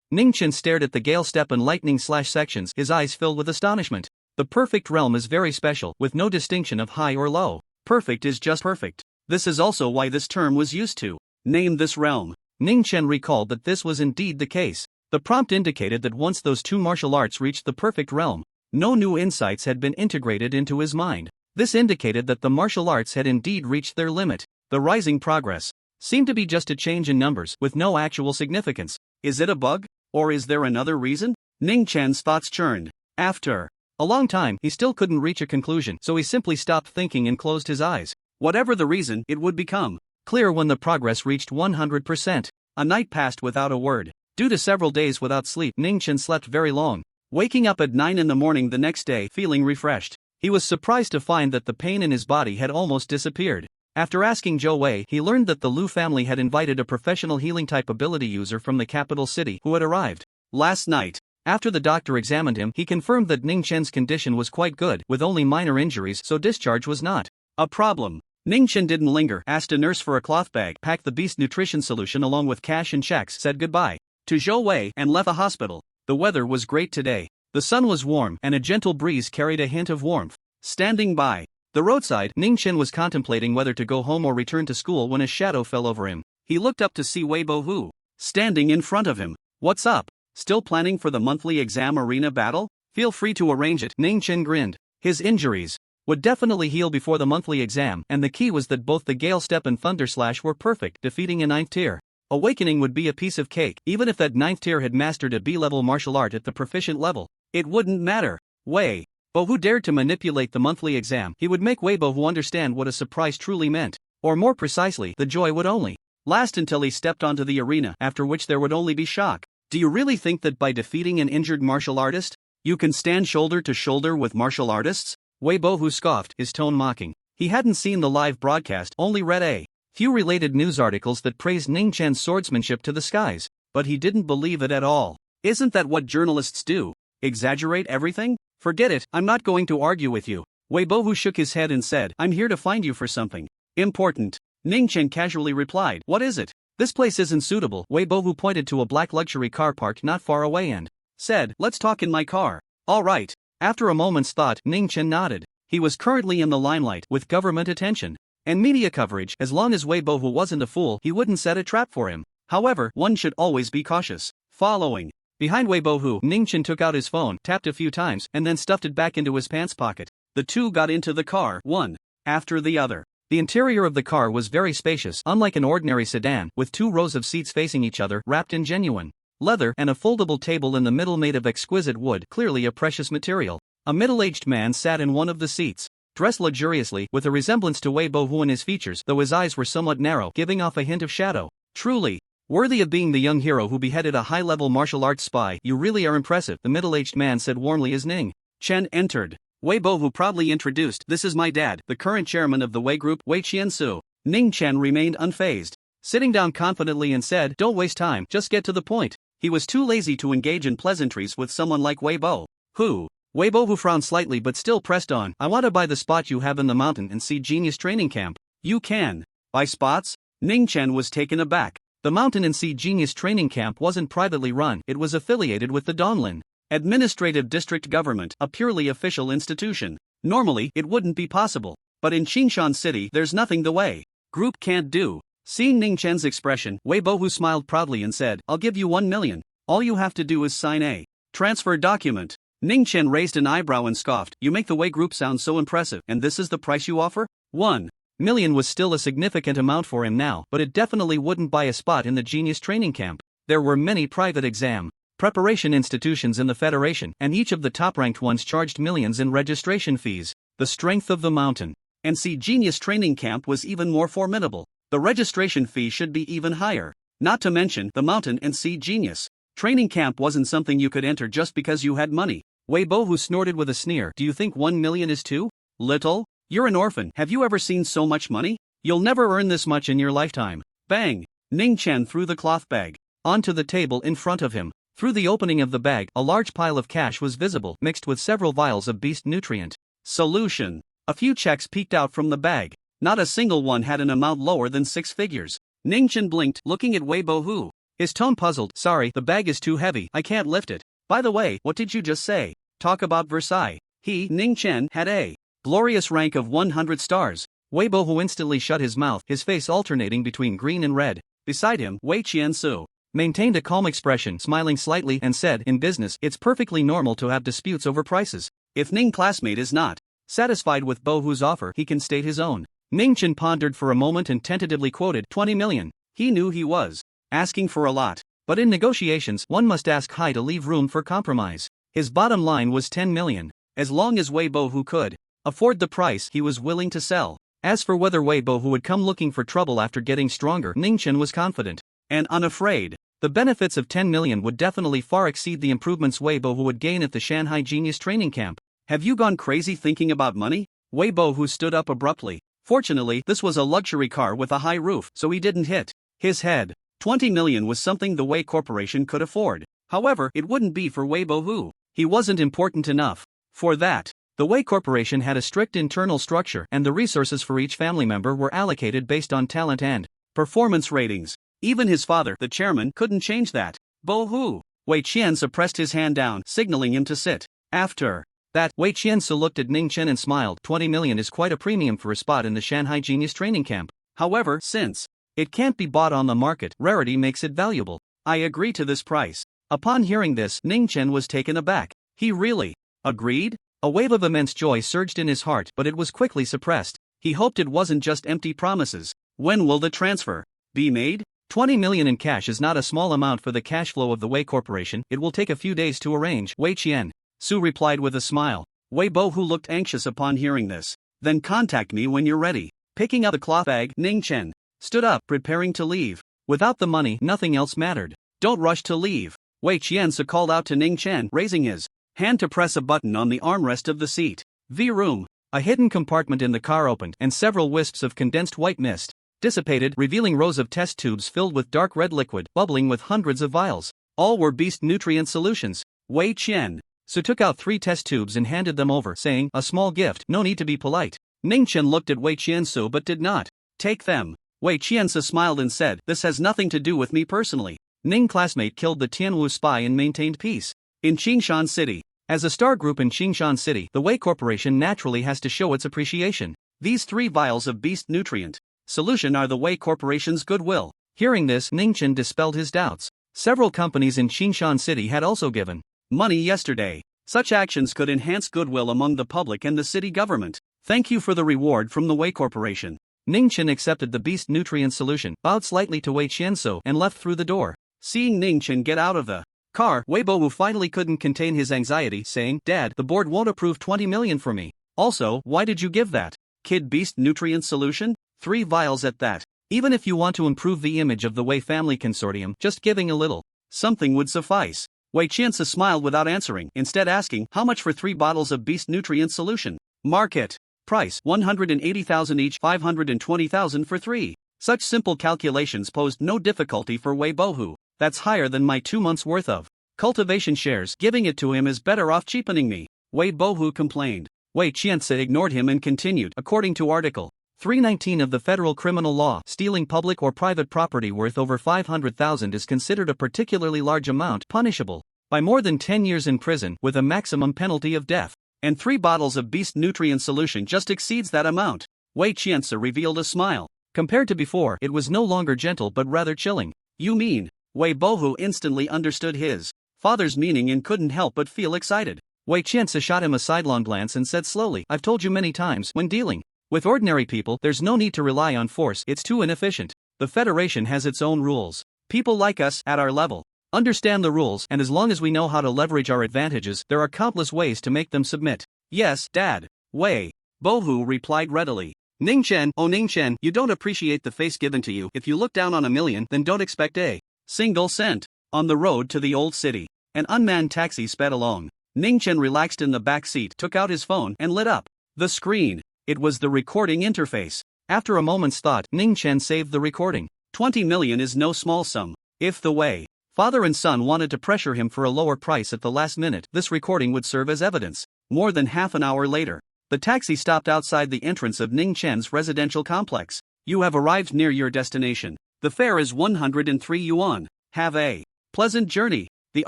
Ning Chen stared at the Gale step and lightning slash sections, his eyes filled with astonishment. The perfect realm is very special, with no distinction of high or low. Perfect is just perfect. This is also why this term was used to name this realm. Ning Chen recalled that this was indeed the case. The prompt indicated that once those 2 martial arts reached the perfect realm, no new insights had been integrated into his mind. This indicated that the martial arts had indeed reached their limit. The rising progress seemed to be just a change in numbers, with no actual significance. Is it a bug? Or is there another reason? Ning Chen's thoughts churned. After a long time, he still couldn't reach a conclusion, so he simply stopped thinking and closed his eyes. Whatever the reason, it would become clear when the progress reached 100%. A night passed without a word. Due to several days without sleep, Ning Chen slept very long, waking up at 9 in the morning the next day feeling refreshed. He was surprised to find that the pain in his body had almost disappeared. After asking Zhou Wei, he learned that the Lu family had invited a professional healing-type ability user from the capital city who had arrived last night. After the doctor examined him, he confirmed that Ning Chen's condition was quite good, with only minor injuries, so discharge was not a problem. Ning Chen didn't linger, asked a nurse for a cloth bag, packed the beast nutrition solution along with cash and checks, said goodbye to Zhou Wei, and left the hospital. The weather was great today. The sun was warm, and a gentle breeze carried a hint of warmth. Standing by the roadside, Ning Chen was contemplating whether to go home or return to school when a shadow fell over him. He looked up to see Wei Bohu standing in front of him. What's up? Still planning for the monthly exam arena battle? Feel free to arrange it. Ning Chen grinned. His injuries would definitely heal before the monthly exam, and the key was that both the Gale Step and Thunder Slash were perfect, defeating a 9th tier awakening would be a piece of cake. Even if that 9th tier had mastered a B-level martial art at the proficient level, it wouldn't matter. Wei Bohu dared to manipulate the monthly exam. He would make Wei Bohu understand what a surprise truly meant. Or more precisely, the joy would only last until he stepped onto the arena, after which there would only be shock. Do you really think that by defeating an injured martial artist, you can stand shoulder to shoulder with martial artists? Wei Bohu scoffed, his tone mocking. He hadn't seen the live broadcast, only read a few related news articles that praised Ning Chen's swordsmanship to the skies, but he didn't believe it at all. Isn't that what journalists do? Exaggerate everything? Forget it, I'm not going to argue with you. Wei Bohu shook his head and said, I'm here to find you for something important. Ning Chen casually replied, what is it? This place isn't suitable. Wei Bohu pointed to a black luxury car parked not far away and said, let's talk in my car. All right. After a moment's thought, Ning Chen nodded. He was currently in the limelight, with government attention and media coverage. As long as Wei Bohu wasn't a fool, he wouldn't set a trap for him. However, one should always be cautious. Following behind Wei Bohu, Ning Chen took out his phone, tapped a few times, and then stuffed it back into his pants pocket. The two got into the car, one after the other. The interior of the car was very spacious, unlike an ordinary sedan, with 2 rows of seats facing each other, wrapped in genuine leather, and a foldable table in the middle made of exquisite wood, clearly a precious material. A middle-aged man sat in one of the seats, dressed luxuriously, with a resemblance to Wei Bohu in his features, though his eyes were somewhat narrow, giving off a hint of shadow. Truly worthy of being the young hero who beheaded a high-level martial arts spy. You really are impressive, the middle-aged man said warmly as Ning Chen entered. Wei Bohu proudly introduced, this is my dad, the current chairman of the Wei Group, Wei Qiansu. Ning Chen remained unfazed, sitting down confidently and said, don't waste time, just get to the point. He was too lazy to engage in pleasantries with someone like Wei Bo. Who? Wei Bohu frowned slightly but still pressed on, I want to buy the spot you have in the mountain and see Genius Training Camp. You can buy spots? Ning Chen was taken aback. The Mountain and Sea Genius Training Camp wasn't privately run, it was affiliated with the Donglin Administrative District Government, a purely official institution. Normally, it wouldn't be possible. But in Qingshan City, there's nothing the Wei Group can't do. Seeing Ning Chen's expression, Wei Bohu smiled proudly and said, I'll give you 1 million. All you have to do is sign a transfer document. Ning Chen raised an eyebrow and scoffed, you make the Wei Group sound so impressive, and this is the price you offer? 1 million was still a significant amount for him now, but it definitely wouldn't buy a spot in the Genius Training Camp. There were many private exam preparation institutions in the Federation, and each of the top-ranked ones charged millions in registration fees. The strength of the Mountain and Sea Genius Training Camp was even more formidable. The registration fee should be even higher. Not to mention, the Mountain and Sea Genius Training Camp wasn't something you could enter just because you had money. Wei Bohu snorted with a sneer, do you think 1 million is too little? You're an orphan, have you ever seen so much money? You'll never earn this much in your lifetime. Bang! Ning Chen threw the cloth bag onto the table in front of him. Through the opening of the bag, a large pile of cash was visible, mixed with several vials of beast nutrient solution. A few checks peeked out from the bag. Not a single one had an amount lower than 6 figures. Ning Chen blinked, looking at Wei Bohu. His tone puzzled, sorry, the bag is too heavy, I can't lift it. By the way, what did you just say? Talk about Versailles. He, Ning Chen, had a glorious rank of 100 stars. Wei Bohu instantly shut his mouth, his face alternating between green and red. Beside him, Wei Qiansu maintained a calm expression, smiling slightly, and said, in business, it's perfectly normal to have disputes over prices. If Ning classmate is not satisfied with Bohu's offer, he can state his own. Ning Chen pondered for a moment and tentatively quoted 20 million. He knew he was asking for a lot. But in negotiations, one must ask high to leave room for compromise. His bottom line was 10 million. As long as Wei Bohu could afford the price, he was willing to sell. As for whether Wei Bohu would come looking for trouble after getting stronger, Ning Chen was confident and unafraid. The benefits of 10 million would definitely far exceed the improvements Wei Bohu would gain at the Shanghai Genius Training Camp. Have you gone crazy thinking about money? Wei Bohu stood up abruptly. Fortunately, this was a luxury car with a high roof, so he didn't hit his head. 20 million was something the Wei Corporation could afford. However, it wouldn't be for Wei Bohu. He wasn't important enough for that. The Wei Corporation had a strict internal structure, and the resources for each family member were allocated based on talent and performance ratings. Even his father, the chairman, couldn't change that. Bohu. Wei Qianzi pressed his hand down, signaling him to sit. After that, Wei Qianzi looked at Ning Chen and smiled. 20 million is quite a premium for a spot in the Shanghai Genius Training Camp. However, since it can't be bought on the market, rarity makes it valuable. I agree to this price. Upon hearing this, Ning Chen was taken aback. He really agreed? A wave of immense joy surged in his heart, but it was quickly suppressed. He hoped it wasn't just empty promises. When will the transfer be made? 20 million in cash is not a small amount for the cash flow of the Wei Corporation. It will take a few days to arrange. Wei Qian Su replied with a smile. Wei Bohu looked anxious upon hearing this. Then contact me when you're ready. Picking up the cloth bag, Ning Chen stood up, preparing to leave. Without the money, nothing else mattered. Don't rush to leave. Wei Qianzi called out to Ning Chen, raising his hand to press a button on the armrest of the seat. The room. A hidden compartment in the car opened, and several wisps of condensed white mist dissipated, revealing rows of test tubes filled with dark red liquid, bubbling with hundreds of vials. All were beast nutrient solutions. Wei Qian Su took out 3 test tubes and handed them over, saying, "A small gift, no need to be polite." Ning Chen looked at Wei Qianzi but did not take them. Wei Qianzi smiled and said, "This has nothing to do with me personally." Ning classmate killed the Tianwu spy and maintained peace in Qingshan City. As a star group in Qingshan City, the Wei Corporation naturally has to show its appreciation. These 3 vials of beast nutrient solution are the Wei Corporation's goodwill. Hearing this, Ning Chen dispelled his doubts. Several companies in Qingshan City had also given money yesterday. Such actions could enhance goodwill among the public and the city government. Thank you for the reward from the Wei Corporation. Ning Chen accepted the beast nutrient solution, bowed slightly to Wei Qianzi, and left through the door. Seeing Ning Chen get out of the car, Wei Bohu finally couldn't contain his anxiety, saying, "Dad, the board won't approve 20 million for me. Also, why did you give that kid beast nutrient solution? 3 vials at that. Even if you want to improve the image of the Wei family consortium, just giving a little something would suffice." Wei Qianzi smiled without answering, instead asking, "How much for 3 bottles of beast nutrient solution?" "Market price, 180,000 each, 520,000 for 3. Such simple calculations posed no difficulty for Wei Bohu. "That's higher than my 2 months' worth of cultivation shares. Giving it to him is better off cheapening me," Wei Bohu complained. Wei Qianzi ignored him and continued, "According to Article 319 of the Federal Criminal Law, stealing public or private property worth over 500,000 is considered a particularly large amount, punishable by more than 10 years in prison with a maximum penalty of death. And 3 bottles of beast nutrient solution just exceeds that amount." Wei Qianzi revealed a smile. Compared to before, it was no longer gentle but rather chilling. "You mean?" Wei Bohu instantly understood his father's meaning and couldn't help but feel excited. Wei Qianzi shot him a sidelong glance and said slowly, "I've told you many times, when dealing with ordinary people, there's no need to rely on force, it's too inefficient. The Federation has its own rules. People like us, at our level, understand the rules, and as long as we know how to leverage our advantages, there are countless ways to make them submit." "Yes, Dad." Wei Bohu replied readily. "Ning Chen, oh Ning Chen, you don't appreciate the face given to you. If you look down on a million, then don't expect a single cent." On the road to the old city, an unmanned taxi sped along. Ning Chen relaxed in the back seat, took out his phone, and lit up the screen. It was the recording interface. After a moment's thought, Ning Chen saved the recording. 20 million is no small sum. If the Wei father and son wanted to pressure him for a lower price at the last minute, this recording would serve as evidence. More than half an hour later, the taxi stopped outside the entrance of Ning Chen's residential complex. "You have arrived near your destination. The fare is 103 yuan. Have a pleasant journey." The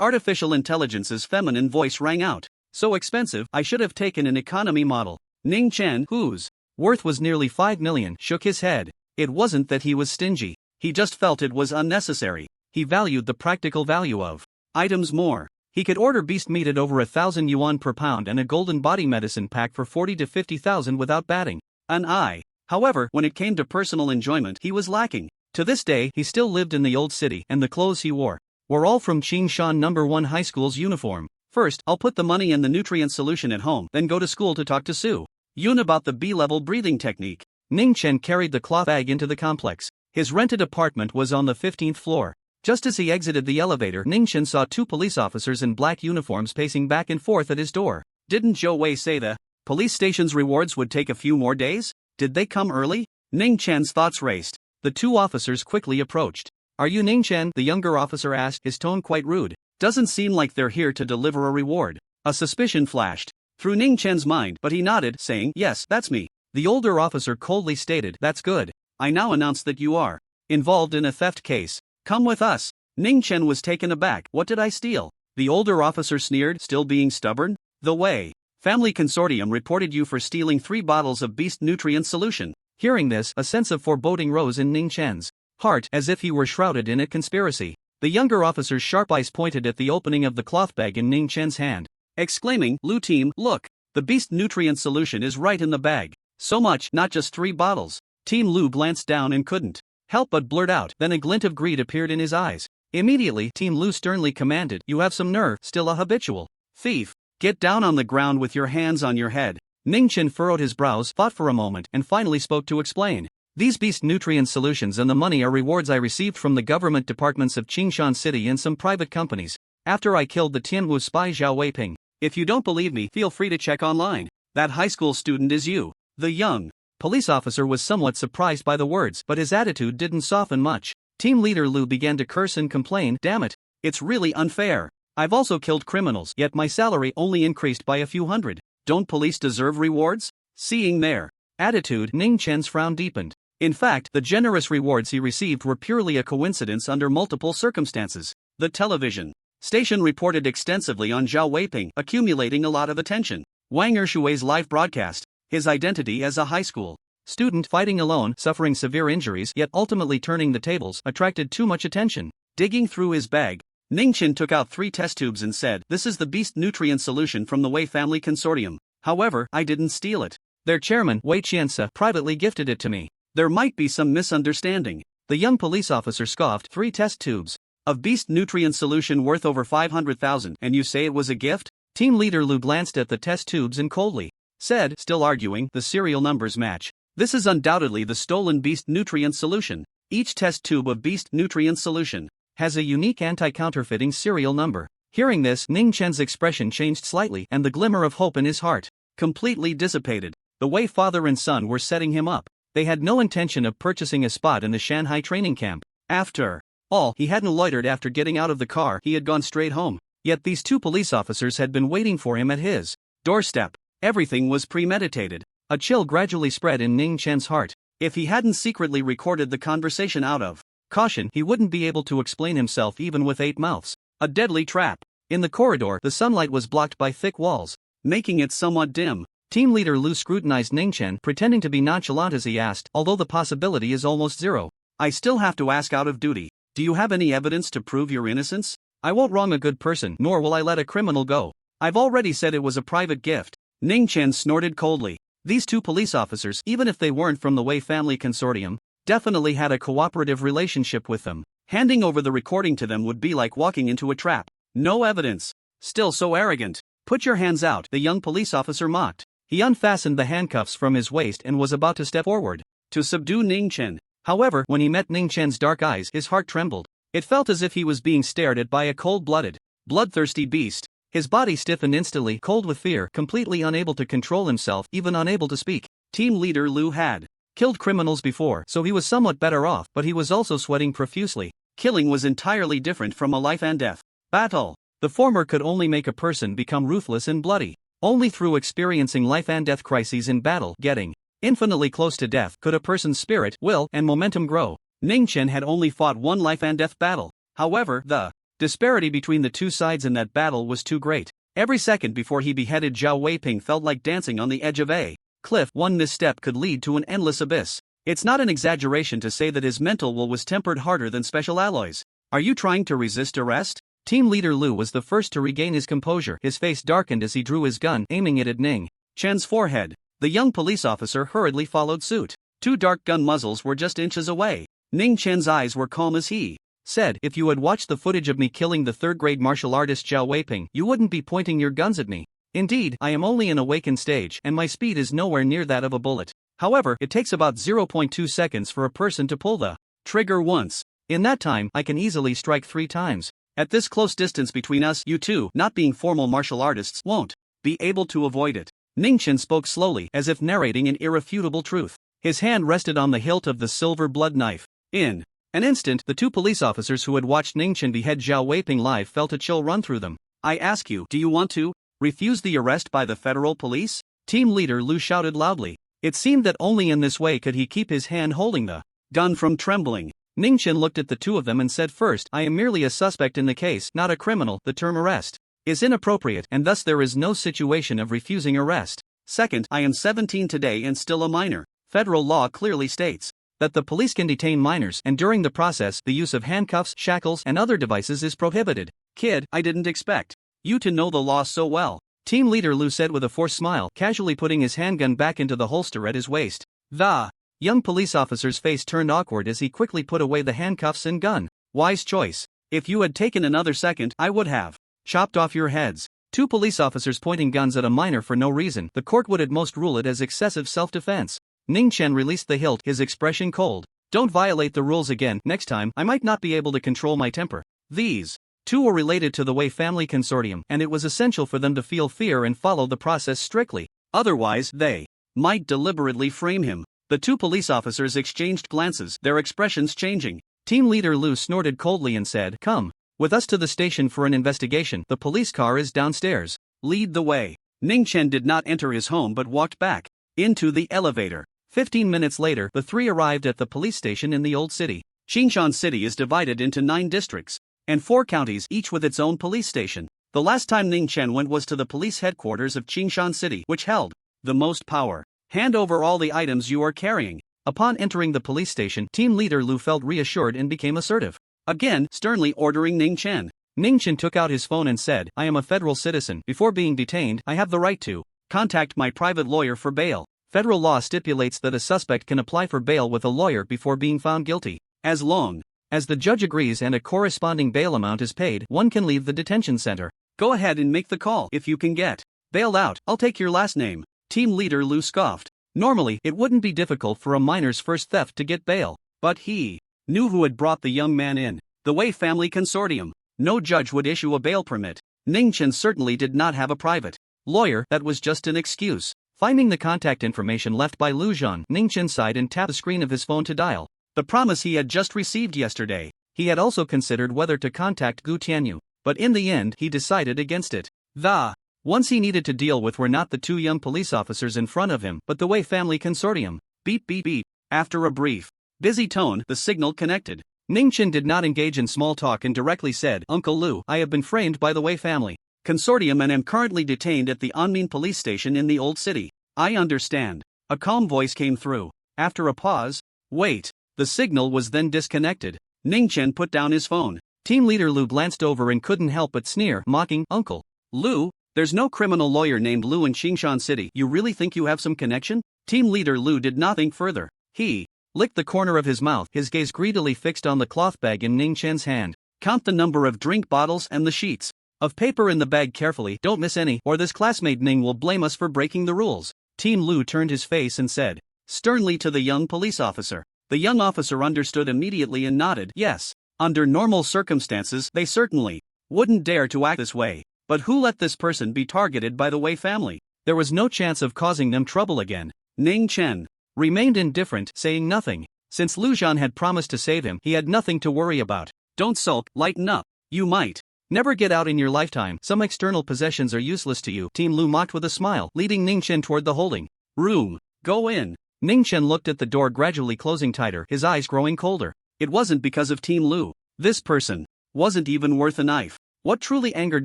artificial intelligence's feminine voice rang out. "So expensive, I should have taken an economy model." Ning Chen, whose worth was nearly 5 million, shook his head. It wasn't that he was stingy. He just felt it was unnecessary. He valued the practical value of items more. He could order beast meat at over 1,000 yuan per pound and a golden body medicine pack for 40 to 50,000 without batting an eye. However, when it came to personal enjoyment, he was lacking. To this day, he still lived in the old city, and the clothes he wore were all from Qingshan No. 1 High School's uniform. "First, I'll put the money in the nutrient solution at home, then go to school to talk to Su Yun about the B-level breathing technique." Ning Chen carried the cloth bag into the complex. His rented apartment was on the 15th floor. Just as he exited the elevator, Ning Chen saw 2 police officers in black uniforms pacing back and forth at his door. "Didn't Zhou Wei say the police station's rewards would take a few more days?" Did they come early? Ning Chen's thoughts raced. The two officers quickly approached. Are you Ning Chen? The younger officer asked, his tone quite rude. Doesn't seem like they're here to deliver a reward. A suspicion flashed through Ning Chen's mind, but he nodded, saying, yes, that's me. The older officer coldly stated, that's good. I now announce that you are involved in a theft case. Come with us. Ning Chen was taken aback. What did I steal? The older officer sneered, still being stubborn. The Way Family Consortium reported you for stealing 3 bottles of beast nutrient solution. Hearing this, a sense of foreboding rose in Ning Chen's heart, as if he were shrouded in a conspiracy. The younger officer's sharp eyes pointed at the opening of the cloth bag in Ning Chen's hand, exclaiming, Lu team, look! The beast nutrient solution is right in the bag. So much, not just 3 bottles. Team Lu glanced down and couldn't help but blurt out, then a glint of greed appeared in his eyes. Immediately, Team Lu sternly commanded, you have some nerve, still a habitual thief. Get down on the ground with your hands on your head. Ning Chen furrowed his brows, thought for a moment, and finally spoke to explain. These beast nutrient solutions and the money are rewards I received from the government departments of Qingshan City and some private companies, after I killed the Tianwu spy Zhao Weiping. If you don't believe me, feel free to check online. That high school student is you. The young police officer was somewhat surprised by the words, but his attitude didn't soften much. Team leader Lu began to curse and complain, damn it, it's really unfair. I've also killed criminals, yet my salary only increased by a few hundred. Don't police deserve rewards? Seeing their attitude, Ning Chen's frown deepened. In fact, the generous rewards he received were purely a coincidence under multiple circumstances. The television station reported extensively on Zhao Weiping, accumulating a lot of attention. Wang Ershui's live broadcast, his identity as a high school student fighting alone, suffering severe injuries yet ultimately turning the tables, attracted too much attention. Digging through his bag, Ning Chen took out 3 test tubes and said, this is the beast nutrient solution from the Wei Family Consortium. However, I didn't steal it. Their chairman, Wei Qianse, privately gifted it to me. There might be some misunderstanding. The young police officer scoffed. 3 test tubes of beast nutrient solution worth over 500,000, and you say it was a gift? Team leader Lu glanced at the test tubes and coldly said, still arguing, the serial numbers match. This is undoubtedly the stolen beast nutrient solution. Each test tube of beast nutrient solution has a unique anti-counterfeiting serial number. Hearing this, Ning Chen's expression changed slightly, and the glimmer of hope in his heart completely dissipated. The Wei father and son were setting him up. They had no intention of purchasing a spot in the Shanghai training camp. After all, he hadn't loitered after getting out of the car, he had gone straight home. Yet these 2 police officers had been waiting for him at his doorstep. Everything was premeditated. A chill gradually spread in Ning Chen's heart. If he hadn't secretly recorded the conversation out of caution, he wouldn't be able to explain himself even with 8 mouths. A deadly trap. In the corridor, the sunlight was blocked by thick walls, making it somewhat dim. Team leader Lu scrutinized Ning Chen, pretending to be nonchalant as he asked, although the possibility is almost zero. I still have to ask out of duty. Do you have any evidence to prove your innocence? I won't wrong a good person, nor will I let a criminal go. I've already said it was a private gift. Ning Chen snorted coldly. These 2 police officers, even if they weren't from the Wei Family Consortium, definitely had a cooperative relationship with them. Handing over the recording to them would be like walking into a trap. No evidence. Still so arrogant. Put your hands out, the young police officer mocked. He unfastened the handcuffs from his waist and was about to step forward to subdue Ning Chen. However, when he met Ning Chen's dark eyes, his heart trembled. It felt as if he was being stared at by a cold-blooded, bloodthirsty beast. His body stiffened instantly, cold with fear, completely unable to control himself, even unable to speak. Team leader Lu had killed criminals before, so he was somewhat better off, but he was also sweating profusely. Killing was entirely different from a life and death battle. The former could only make a person become ruthless and bloody. Only through experiencing life and death crises in battle, getting infinitely close to death, could a person's spirit, will, and momentum grow. Ning Chen had only fought 1 life and death battle. However, the disparity between the 2 sides in that battle was too great. Every second before he beheaded Zhao Weiping felt like dancing on the edge of a cliff. 1 misstep could lead to an endless abyss. It's not an exaggeration to say that his mental will was tempered harder than special alloys. Are you trying to resist arrest? Team leader Lu was the first to regain his composure. His face darkened as he drew his gun, aiming it at Ning Chen's forehead. The young police officer hurriedly followed suit. 2 dark gun muzzles were just inches away. Ning Chen's eyes were calm as he said, if you had watched the footage of me killing the 3rd-grade martial artist Zhao Weiping, you wouldn't be pointing your guns at me. Indeed, I am only in awakened stage, and my speed is nowhere near that of a bullet. However, it takes about 0.2 seconds for a person to pull the trigger once. In that time, I can easily strike 3 times. At this close distance between us, you 2, not being formal martial artists, won't be able to avoid it. Ning Chen spoke slowly, as if narrating an irrefutable truth. His hand rested on the hilt of the silver blood knife. In an instant, the two police officers who had watched Ningchen behead Zhao Weiping live felt a chill run through them. I ask you, do you want to refuse the arrest by the federal police? Team leader Lu shouted loudly. It seemed that only in this way could he keep his hand holding the gun from trembling. Ningchen looked at the two of them and said, first, I am merely a suspect in the case, not a criminal. The term arrest is inappropriate and thus there is no situation of refusing arrest. Second, I am 17 today and still a minor. Federal law clearly states that the police can detain minors and during the process the use of handcuffs, shackles and other devices is prohibited. Kid, I didn't expect you to know the law so well. Team leader Lu said with a forced smile, casually putting his handgun back into the holster at his waist. The young police officer's face turned awkward as he quickly put away the handcuffs and gun. Wise choice. If you had taken another second, I would have chopped off your heads. Two police officers pointing guns at a minor for no reason, the court would at most rule it as excessive self-defense. Ningchen released the hilt, his expression cold. Don't violate the rules again. Next time, I might not be able to control my temper. These two were related to the Wei family consortium, and it was essential for them to feel fear and follow the process strictly. Otherwise, they might deliberately frame him. The two police officers exchanged glances, their expressions changing. Team leader Lu snorted coldly and said, come with us to the station for an investigation. The police car is downstairs. Lead the way. Ningchen did not enter his home but walked back into the elevator. 15 minutes later, the three arrived at the police station in the old city. Qingshan City is divided into 9 districts and 4 counties, each with its own police station. The last time Ningchen went was to the police headquarters of Qingshan City, which held the most power. Hand over all the items you are carrying. Upon entering the police station, team leader Lu felt reassured and became assertive, again sternly ordering Ningchen. Ningchen took out his phone and said, I am a federal citizen. Before being detained, I have the right to contact my private lawyer for bail. Federal law stipulates that a suspect can apply for bail with a lawyer before being found guilty. As long as the judge agrees and a corresponding bail amount is paid, one can leave the detention center. Go ahead and make the call. If you can get bailed out, I'll take your last name. Team leader Lu scoffed. Normally, it wouldn't be difficult for a minor's first theft to get bail, but he knew who had brought the young man in. The Wei family consortium. No judge would issue a bail permit. Ningchen certainly did not have a private lawyer. That was just an excuse. Finding the contact information left by Lu Zhan, Ningchen sighed and tapped the screen of his phone to dial the promise he had just received yesterday. He had also considered whether to contact Gu Tianyu, but in the end he decided against it. The ones he needed to deal with were not the 2 young police officers in front of him, but the Wei family consortium. Beep beep beep. After a brief, busy tone, the signal connected. Ningchen did not engage in small talk and directly said, Uncle Lu, I have been framed by the Wei family consortium and am currently detained at the Anmin police station in the old city. I understand. A calm voice came through. After a pause, wait. The signal was then disconnected. Ningchen put down his phone. Team leader Lu glanced over and couldn't help but sneer, mocking, Uncle Lu, there's no criminal lawyer named Lu in Qingshan City. You really think you have some connection? Team leader Lu did not think further. He licked the corner of his mouth, his gaze greedily fixed on the cloth bag in Ningchen's hand. Count the number of drink bottles and the sheets of paper in the bag carefully. Don't miss any, or this classmate Ning will blame us for breaking the rules. Team Lu turned his face and said sternly to the young police officer. The young officer understood immediately and nodded. Yes, under normal circumstances, they certainly wouldn't dare to act this way. But who let this person be targeted by the Wei family? There was no chance of causing them trouble again. Ningchen remained indifferent, saying nothing. Since Lu Zhan had promised to save him, he had nothing to worry about. Don't sulk, lighten up. You might never get out in your lifetime. Some external possessions are useless to you. Team Lu mocked with a smile, leading Ningchen toward the holding room. Go in. Ningchen looked at the door gradually closing tighter, his eyes growing colder. It wasn't because of Team Lu. This person wasn't even worth a knife. What truly angered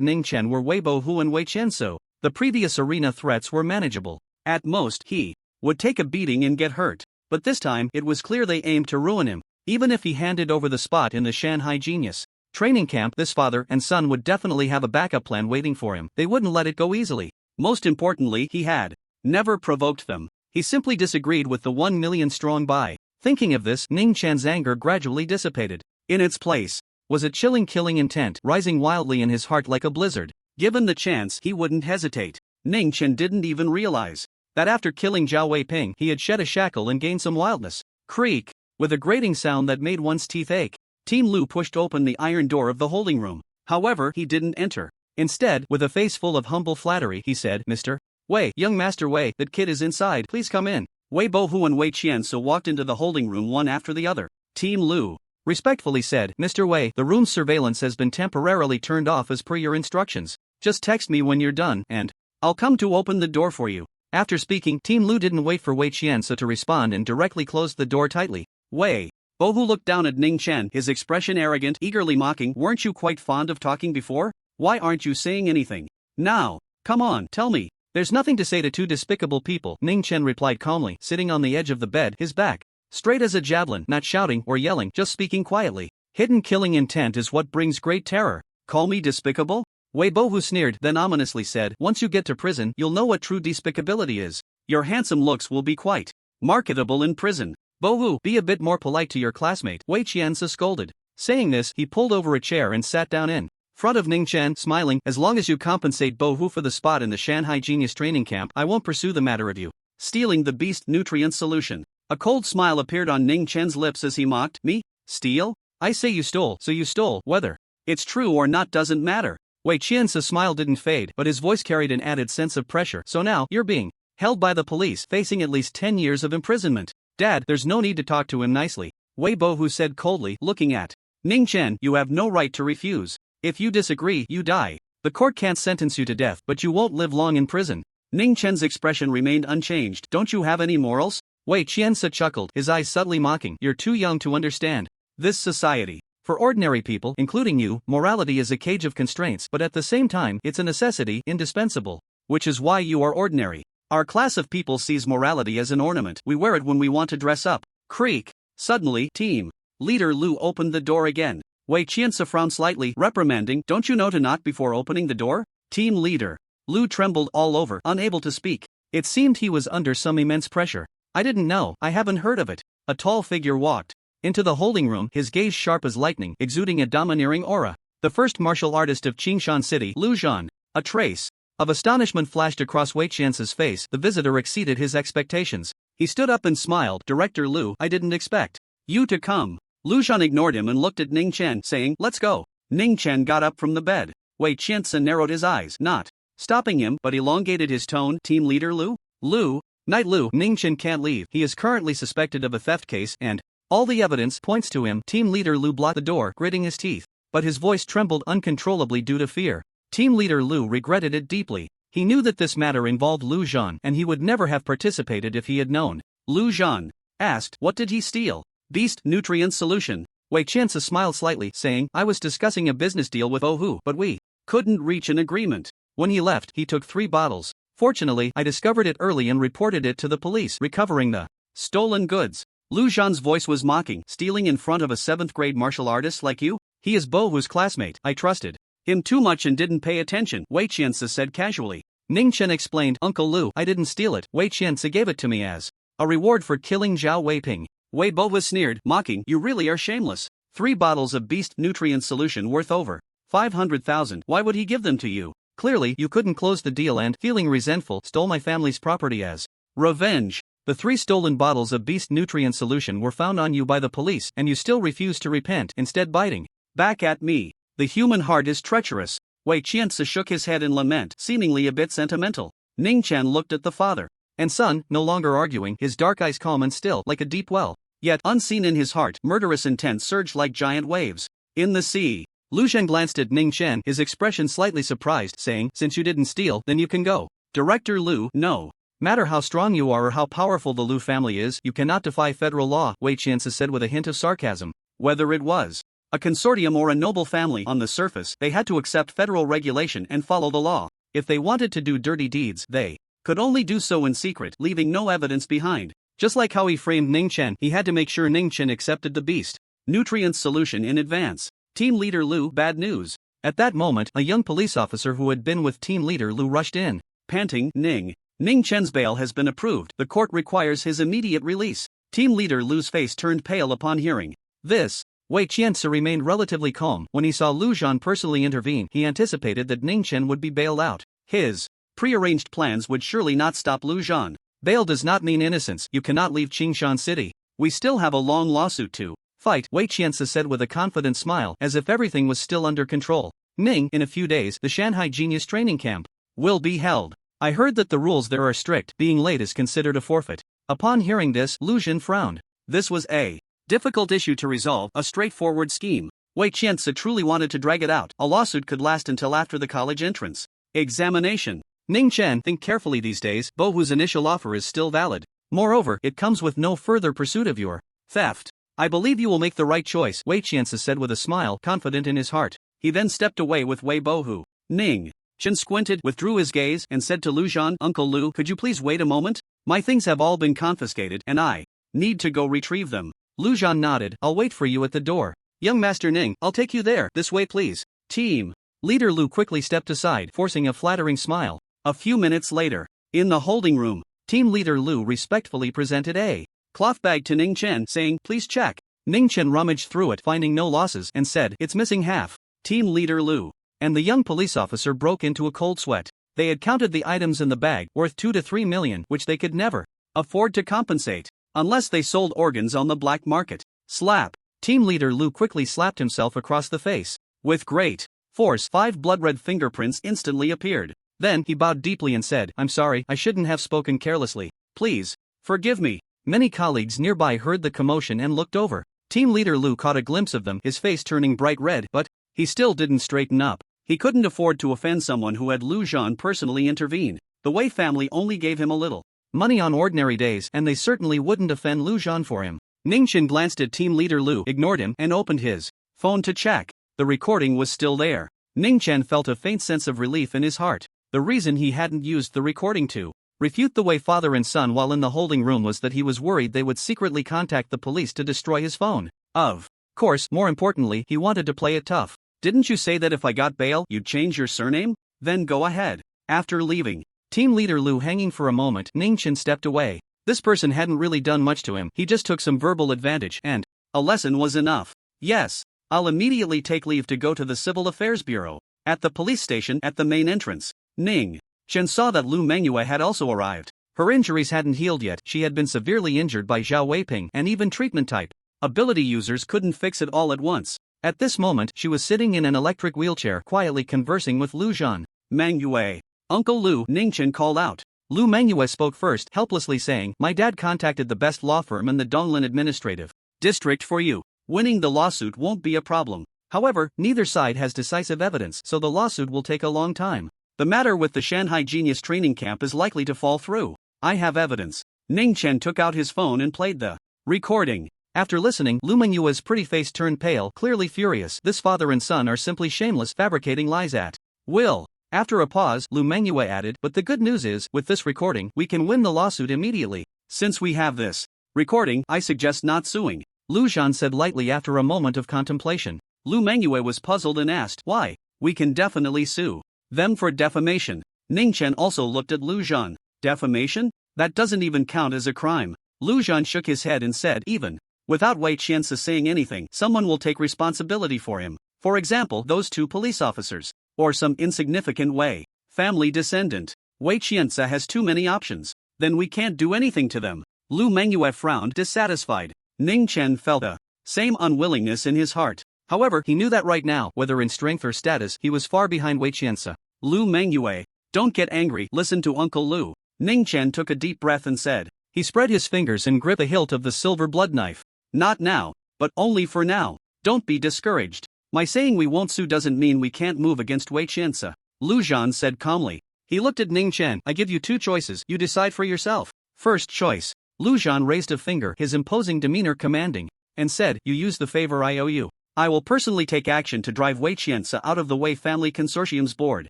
Ningchen were Wei Bohu and Wei Chenso. The previous arena threats were manageable. At most, he would take a beating and get hurt. But this time, it was clear they aimed to ruin him. Even if he handed over the spot in the Shanghai Genius training camp, this father and son would definitely have a backup plan waiting for him. They wouldn't let it go easily. Most importantly, he had never provoked them. He simply disagreed with the 1 million strong Bai. Thinking of this, Ningchen's anger gradually dissipated. In its place was a chilling killing intent rising wildly in his heart like a blizzard. Given the chance, he wouldn't hesitate. Ningchen didn't even realize that after killing Zhao Weiping, he had shed a shackle and gained some wildness. Creak! With a grating sound that made one's teeth ache, Team Lu pushed open the iron door of the holding room. However, he didn't enter. Instead, with a face full of humble flattery, he said, Mr. Wei, young Master Wei, that kid is inside, please come in. Wei Bohu and Wei Qianse walked into the holding room one after the other. Team Lu respectfully said, Mr. Wei, the room's surveillance has been temporarily turned off as per your instructions. Just text me when you're done, and I'll come to open the door for you. After speaking, Team Lu didn't wait for Wei Qianse to respond and directly closed the door tightly. Wei Bohu looked down at Ning Chen, his expression arrogant, eagerly mocking. Weren't you quite fond of talking before? Why aren't you saying anything? Now, come on, tell me. There's nothing to say to two despicable people, Ning Chen replied calmly, sitting on the edge of the bed, his back straight as a javelin, not shouting or yelling, just speaking quietly. Hidden killing intent is what brings great terror. Call me despicable? Wei Bohu sneered, then ominously said, once you get to prison, you'll know what true despicability is. Your handsome looks will be quite marketable in prison. Bohu, be a bit more polite to your classmate, Wei Qianse scolded. Saying this, he pulled over a chair and sat down in front of Ning Chen, smiling. As long as you compensate Bohu for the spot in the Shanghai Genius Training Camp, I won't pursue the matter of you stealing the beast nutrient solution. A cold smile appeared on Ning Chen's lips as he mocked. Me? Steal? I say you stole, so you stole. Whether it's true or not doesn't matter. Wei Qianse's smile didn't fade, but his voice carried an added sense of pressure. So now, you're being held by the police, facing at least 10 years of imprisonment. Dad, there's no need to talk to him nicely, Wei Bohu said coldly, looking at Ning Chen. You have no right to refuse. If you disagree, you die. The court can't sentence you to death, but you won't live long in prison. Ning Chen's expression remained unchanged. Don't you have any morals? Wei Qianse chuckled, his eyes subtly mocking. You're too young to understand this society. For ordinary people, including you, morality is a cage of constraints, but at the same time, it's a necessity, indispensable. Which is why you are ordinary. Our class of people sees morality as an ornament. We wear it when we want to dress up. Creak. Suddenly, Team Leader Lu opened the door again. Wei Qianse frowned slightly, reprimanding, don't you know to knock before opening the door? Team Leader Lu trembled all over, unable to speak. It seemed he was under some immense pressure. I didn't know, I haven't heard of it. A tall figure walked into the holding room, his gaze sharp as lightning, exuding a domineering aura. The first martial artist of Qingshan City, Lu Zhan. A trace of astonishment flashed across Wei Qianse's face. The visitor exceeded his expectations. He stood up and smiled. Director Lu, I didn't expect you to come. Lu Zhan ignored him and looked at Ning Chen, saying, let's go. Ning Chen got up from the bed. Wei Qianse narrowed his eyes, not stopping him, but elongated his tone. Team Leader Lu? Lu, Knight Lu, Ning Chen can't leave. He is currently suspected of a theft case, and all the evidence points to him. Team Leader Lu blocked the door, gritting his teeth, but his voice trembled uncontrollably due to fear. Team Leader Lu regretted it deeply. He knew that this matter involved Lu Zhan, and he would never have participated if he had known. Lu Zhan asked, what did he steal? Beast nutrient solution. Wei Qianse smiled slightly, saying, I was discussing a business deal with Bohu, but we couldn't reach an agreement. When he left, he took 3 bottles. Fortunately, I discovered it early and reported it to the police, recovering the stolen goods. Lu Zhan's voice was mocking. Stealing in front of a 7th grade martial artist like you? He is Bohu's classmate. I trusted him too much and didn't pay attention, Wei Qianse said casually. Ning Chen explained, Uncle Lu, I didn't steal it. Wei Qianse gave it to me as a reward for killing Zhao Weiping. Wei Bohu sneered, mocking, you really are shameless. 3 bottles of beast nutrient solution worth over 500,000. Why would he give them to you? Clearly, you couldn't close the deal and, feeling resentful, stole my family's property as revenge. The 3 stolen bottles of beast nutrient solution were found on you by the police, and you still refuse to repent, instead biting back at me. The human heart is treacherous. Wei Qianse shook his head in lament, seemingly a bit sentimental. Ning Chen looked at the father and son, no longer arguing, his dark eyes calm and still, like a deep well. Yet, unseen in his heart, murderous intent surged like giant waves in the sea. Lu Zhan glanced at Ning Chen, his expression slightly surprised, saying, since you didn't steal, then you can go. Director Lu, no matter how strong you are or how powerful the Lu family is, you cannot defy federal law, Wei Qianse said with a hint of sarcasm. Whether it was a consortium or a noble family, on the surface, they had to accept federal regulation and follow the law. If they wanted to do dirty deeds, they could only do so in secret, leaving no evidence behind. Just like how he framed Ning Chen, he had to make sure Ning Chen accepted the beast nutrient solution in advance. Team Leader Lu, bad news. At that moment, a young police officer who had been with Team Leader Lu rushed in. Panting, Ning Chen's bail has been approved. The court requires his immediate release. Team Leader Lu's face turned pale upon hearing this. Wei Qianse remained relatively calm. When he saw Lu Zhan personally intervene, he anticipated that Ning Chen would be bailed out. His prearranged plans would surely not stop Lu Zhan. Bail does not mean innocence. You cannot leave Qingshan City. We still have a long lawsuit to fight, Wei Qianse said with a confident smile, as if everything was still under control. Ning, in a few days, the Shanghai Genius Training Camp will be held. I heard that the rules there are strict. Being late is considered a forfeit. Upon hearing this, Lu Jin frowned. This was a difficult issue to resolve, a straightforward scheme. Wei Qianzi truly wanted to drag it out. A lawsuit could last until after the college entrance examination. Ning Chen, think carefully these days. Bohu's initial offer is still valid. Moreover, it comes with no further pursuit of your theft. I believe you will make the right choice, Wei Qianzi said with a smile, confident in his heart. He then stepped away with Wei Bohu. Ning Chen squinted, withdrew his gaze, and said to Lu Zhan, Uncle Lu, could you please wait a moment? My things have all been confiscated, and I need to go retrieve them. Lu Zhan nodded. I'll wait for you at the door. Young Master Ning, I'll take you there. This way please. Team Leader Lu quickly stepped aside, forcing a flattering smile. A few minutes later, in the holding room, Team Leader Lu respectfully presented a cloth bag to Ning Chen, saying, please check. Ning Chen rummaged through it, finding no losses, and said, it's missing half. Team Leader Lu and the young police officer broke into a cold sweat. They had counted the items in the bag, worth 2 to 3 million, which they could never afford to compensate, unless they sold organs on the black market. Slap. Team Leader Lu quickly slapped himself across the face. With great force, 5 blood-red fingerprints instantly appeared. Then, he bowed deeply and said, I'm sorry, I shouldn't have spoken carelessly. Please forgive me. Many colleagues nearby heard the commotion and looked over. Team Leader Lu caught a glimpse of them, his face turning bright red, but he still didn't straighten up. He couldn't afford to offend someone who had Lu Zhan personally intervene. The Wei family only gave him a little money on ordinary days, and they certainly wouldn't offend Lu Zhan for him. Ning Chen glanced at Team Leader Lu, ignored him, and opened his phone to check. The recording was still there. Ning Chen felt a faint sense of relief in his heart. The reason he hadn't used the recording to refute the Wei father and son while in the holding room was that he was worried they would secretly contact the police to destroy his phone. Of course, more importantly, he wanted to play it tough. Didn't you say that if I got bail, you'd change your surname? Then go ahead. After leaving Team Leader Lu hanging for a moment, Ning Chen stepped away. This person hadn't really done much to him, he just took some verbal advantage, and a lesson was enough. Yes, I'll immediately take leave to go to the Civil Affairs Bureau. At the police station at the main entrance, Ning Chen saw that Lu Manhwa had also arrived. Her injuries hadn't healed yet, she had been severely injured by Zhao Weiping, and even treatment type ability users couldn't fix it all at once. At this moment, she was sitting in an electric wheelchair, quietly conversing with Lu Zhan. Manhwa. Uncle Lu, Ning Chen called out. Lu Manhwa spoke first, helplessly saying, my dad contacted the best law firm in the Donglin Administrative District for you. Winning the lawsuit won't be a problem. However, neither side has decisive evidence, so the lawsuit will take a long time. The matter with the Shanghai Genius Training Camp is likely to fall through. I have evidence. Ning Chen took out his phone and played the recording. After listening, Lu Manhwa's pretty face turned pale, clearly furious. This father and son are simply shameless, fabricating lies at will. After a pause, Lu Manhwa added, but the good news is, with this recording, we can win the lawsuit immediately. Since we have this recording, I suggest not suing, Lu Zhan said lightly after a moment of contemplation. Lu Manhwa was puzzled and asked, why? We can definitely sue them for defamation. Ning Chen also looked at Lu Zhan. Defamation? That doesn't even count as a crime. Lu Zhan shook his head and said, even without Wei Qianzi saying anything, someone will take responsibility for him. For example, those 2 police officers. Or some insignificant Wei family descendant. Wei Qianzi has too many options. Then we can't do anything to them. Lu Manhwa frowned, dissatisfied. Ning Chen felt the same unwillingness in his heart. However, he knew that right now, whether in strength or status, he was far behind Wei Qianzi. Lu Manhwa, don't get angry, listen to Uncle Lu. Ning Chen took a deep breath and said. He spread his fingers and gripped the hilt of the silver blood knife. Not now, but only for now. Don't be discouraged. My saying we won't sue doesn't mean we can't move against Wei Qianzi, Lu Zhan said calmly. He looked at Ning Chen. I give you 2 choices, you decide for yourself. First choice. Lu Zhan raised a finger, his imposing demeanor commanding, and said, you use the favor I owe you. I will personally take action to drive Wei Qianzi out of the Wei Family Consortium's board.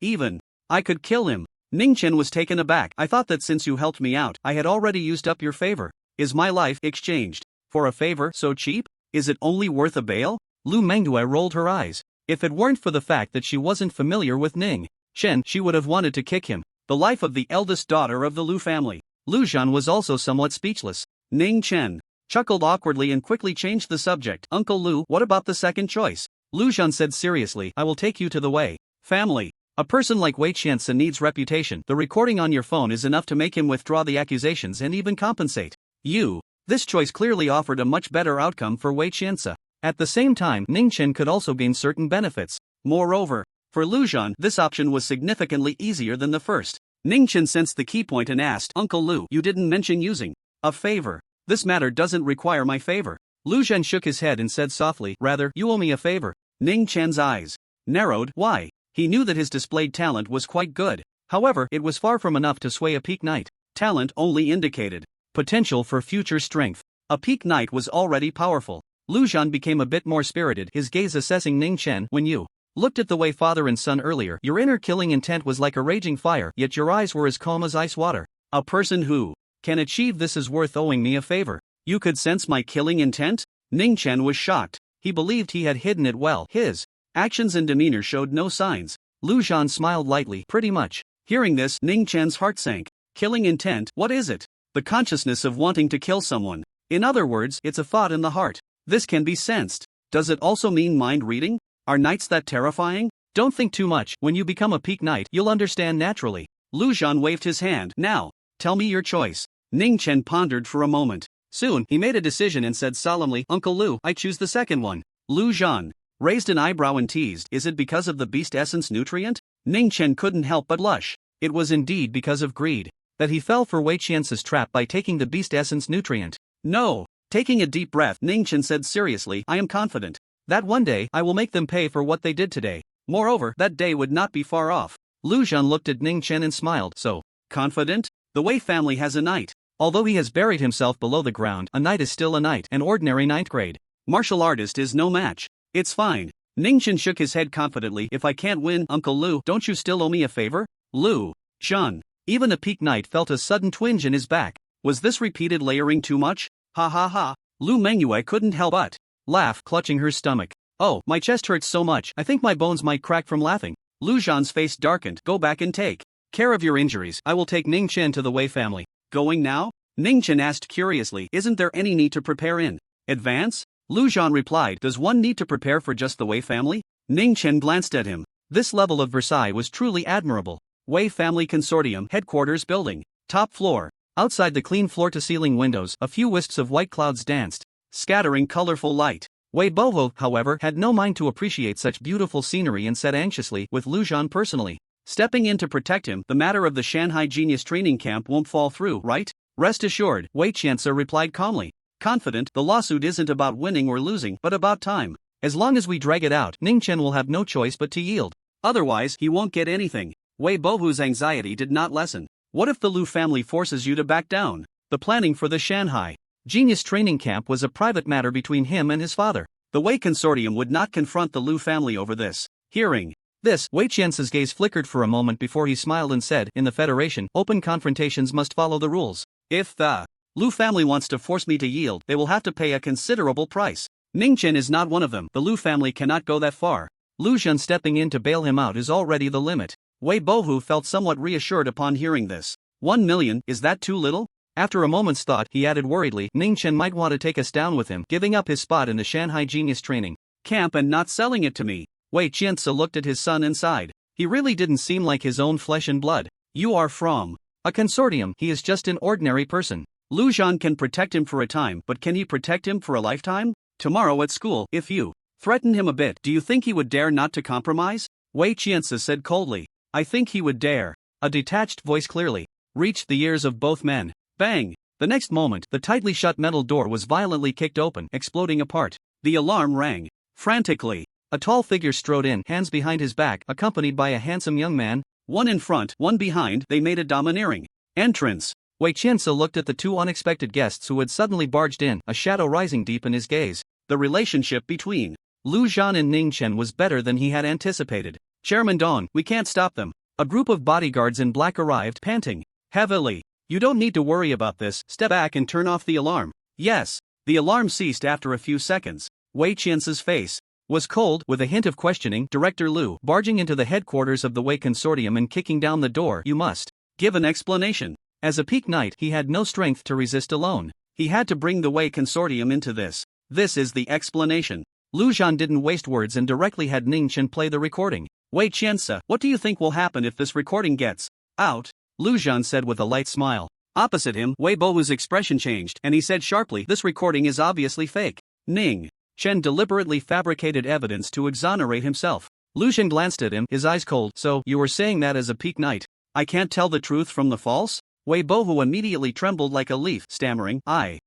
Even I could kill him. Ning Chen was taken aback. I thought that since you helped me out, I had already used up your favor. Is my life exchanged for a favor so cheap? Is it only worth a bail? Lu Manhwa rolled her eyes. If it weren't for the fact that she wasn't familiar with Ning Chen, she would have wanted to kick him. The life of the eldest daughter of the Lu family. Lu Zhan was also somewhat speechless. Ning Chen chuckled awkwardly and quickly changed the subject. Uncle Lu, what about the second choice? Lu Zhan said seriously, I will take you to the Wei family. A person like Wei Qianzi needs reputation. The recording on your phone is enough to make him withdraw the accusations and even compensate you. This choice clearly offered a much better outcome for Wei Qianzi. At the same time, Ning Chen could also gain certain benefits. Moreover, for Lu Zhan, this option was significantly easier than the first. Ning Chen sensed the key point and asked, Uncle Lu, you didn't mention using A favor. This matter doesn't require my favor. Lu Zhen shook his head and said softly, rather, you owe me a favor. Ning Chen's eyes narrowed. Why? He knew that his displayed talent was quite good. However, it was far from enough to sway a peak knight. Talent only indicated potential for future strength. A peak knight was already powerful. Lu Zhen became a bit more spirited, his gaze assessing Ning Chen. When you looked at the way father and son earlier, your inner killing intent was like a raging fire, yet your eyes were as calm as ice water. A person who can achieve this is worth owing me a favor. You could sense my killing intent? Ning Chen was shocked. He believed he had hidden it well. His actions and demeanor showed no signs. Lu Zhen smiled lightly. Pretty much. Hearing this, Ning Chen's heart sank. Killing intent, what is it? The consciousness of wanting to kill someone. In other words, it's a thought in the heart. This can be sensed. Does it also mean mind reading? Are knights that terrifying? Don't think too much. When you become a peak knight, you'll understand naturally. Lu Zhen waved his hand. Now, tell me your choice. Ning Chen pondered for a moment. Soon, he made a decision and said solemnly, Uncle Lu, I choose the second one. Lu Zhen raised an eyebrow and teased, is it because of the beast essence nutrient? Ning Chen couldn't help but blush. It was indeed because of greed that he fell for Wei Qiance's trap by taking the beast essence nutrient. No. Taking a deep breath, Ning Chen said seriously, I am confident that one day I will make them pay for what they did today. Moreover, that day would not be far off. Lu Zhen looked at Ning Chen and smiled. So confident? The Wei family has a knight. Although he has buried himself below the ground, a knight is still a knight, an ordinary 9th grade martial artist is no match. It's fine. Ning Chen shook his head confidently. If I can't win, Uncle Lu, don't you still owe me a favor? Lu Zhen. Even a peak knight felt a sudden twinge in his back. Was this repeated layering too much? Ha ha ha. Lu Mengyue couldn't help but laugh, clutching her stomach. Oh, my chest hurts so much, I think my bones might crack from laughing. Lu Zhen's face darkened. Go back and take care of your injuries. I will take Ning Chen to the Wei family. Going now? Ning Chen asked curiously. Isn't there any need to prepare in advance? Lu Zhen replied. Does one need to prepare for just the Wei family? Ning Chen glanced at him. This level of Versailles was truly admirable. Wei Family Consortium Headquarters Building. Top floor. Outside the clean floor-to-ceiling windows, a few wisps of white clouds danced, scattering colorful light. Wei Boho, however, had no mind to appreciate such beautiful scenery and said anxiously, with Lu Zhen personally stepping in to protect him, the matter of the Shanghai Genius Training Camp won't fall through, right? Rest assured, Wei Qianze replied calmly. Confident, the lawsuit isn't about winning or losing, but about time. As long as we drag it out, Ning Chen will have no choice but to yield. Otherwise, he won't get anything. Wei Bohu's anxiety did not lessen. What if the Lu family forces you to back down? The planning for the Shanghai Genius Training Camp was a private matter between him and his father. The Wei Consortium would not confront the Lu family over this. Hearing this, Wei Qiance's gaze flickered for a moment before he smiled and said, in the Federation, open confrontations must follow the rules. If the Lu family wants to force me to yield, they will have to pay a considerable price. Ning Chen is not one of them. The Lu family cannot go that far. Lu Zhen stepping in to bail him out is already the limit. Wei Bohu felt somewhat reassured upon hearing this. 1 million, is that too little? After a moment's thought, he added worriedly, Ning Chen might want to take us down with him, giving up his spot in the Shanghai Genius Training Camp and not selling it to me. Wei Qianze looked at his son and sighed. He really didn't seem like his own flesh and blood. You are from a consortium, he is just an ordinary person. Lu Zhen can protect him for a time, but can he protect him for a lifetime? Tomorrow at school, if you threaten him a bit, do you think he would dare not to compromise? Wei Qianze said coldly. I think he would dare. A detached voice clearly reached the ears of both men. Bang! The next moment, the tightly shut metal door was violently kicked open, exploding apart. The alarm rang. Frantically, a tall figure strode in, hands behind his back, accompanied by a handsome young man, one in front, one behind. They made a domineering entrance. Wei Qianze looked at the two unexpected guests who had suddenly barged in, a shadow rising deep in his gaze. The relationship between Lu Zhen and Ning Chen was better than he had anticipated. Chairman Dong, we can't stop them. A group of bodyguards in black arrived, panting heavily. You don't need to worry about this, step back and turn off the alarm. Yes. The alarm ceased after a few seconds. Wei Qianze's face was cold, with a hint of questioning. Director Lu, barging into the headquarters of the Wei Consortium and kicking down the door, you must give an explanation. As a peak knight, he had no strength to resist alone. He had to bring the Wei Consortium into this. This is the explanation. Lu Zhen didn't waste words and directly had Ning Chen play the recording. Wei Qianze, what do you think will happen if this recording gets out? Lu Zhen said with a light smile. Opposite him, Wei Bohu's expression changed, and he said sharply, this recording is obviously fake. Ning Chen deliberately fabricated evidence to exonerate himself. Lu Zhen glanced at him, his eyes cold. So, you were saying that as a peak knight, I can't tell the truth from the false? Wei Bohu immediately trembled like a leaf, stammering, I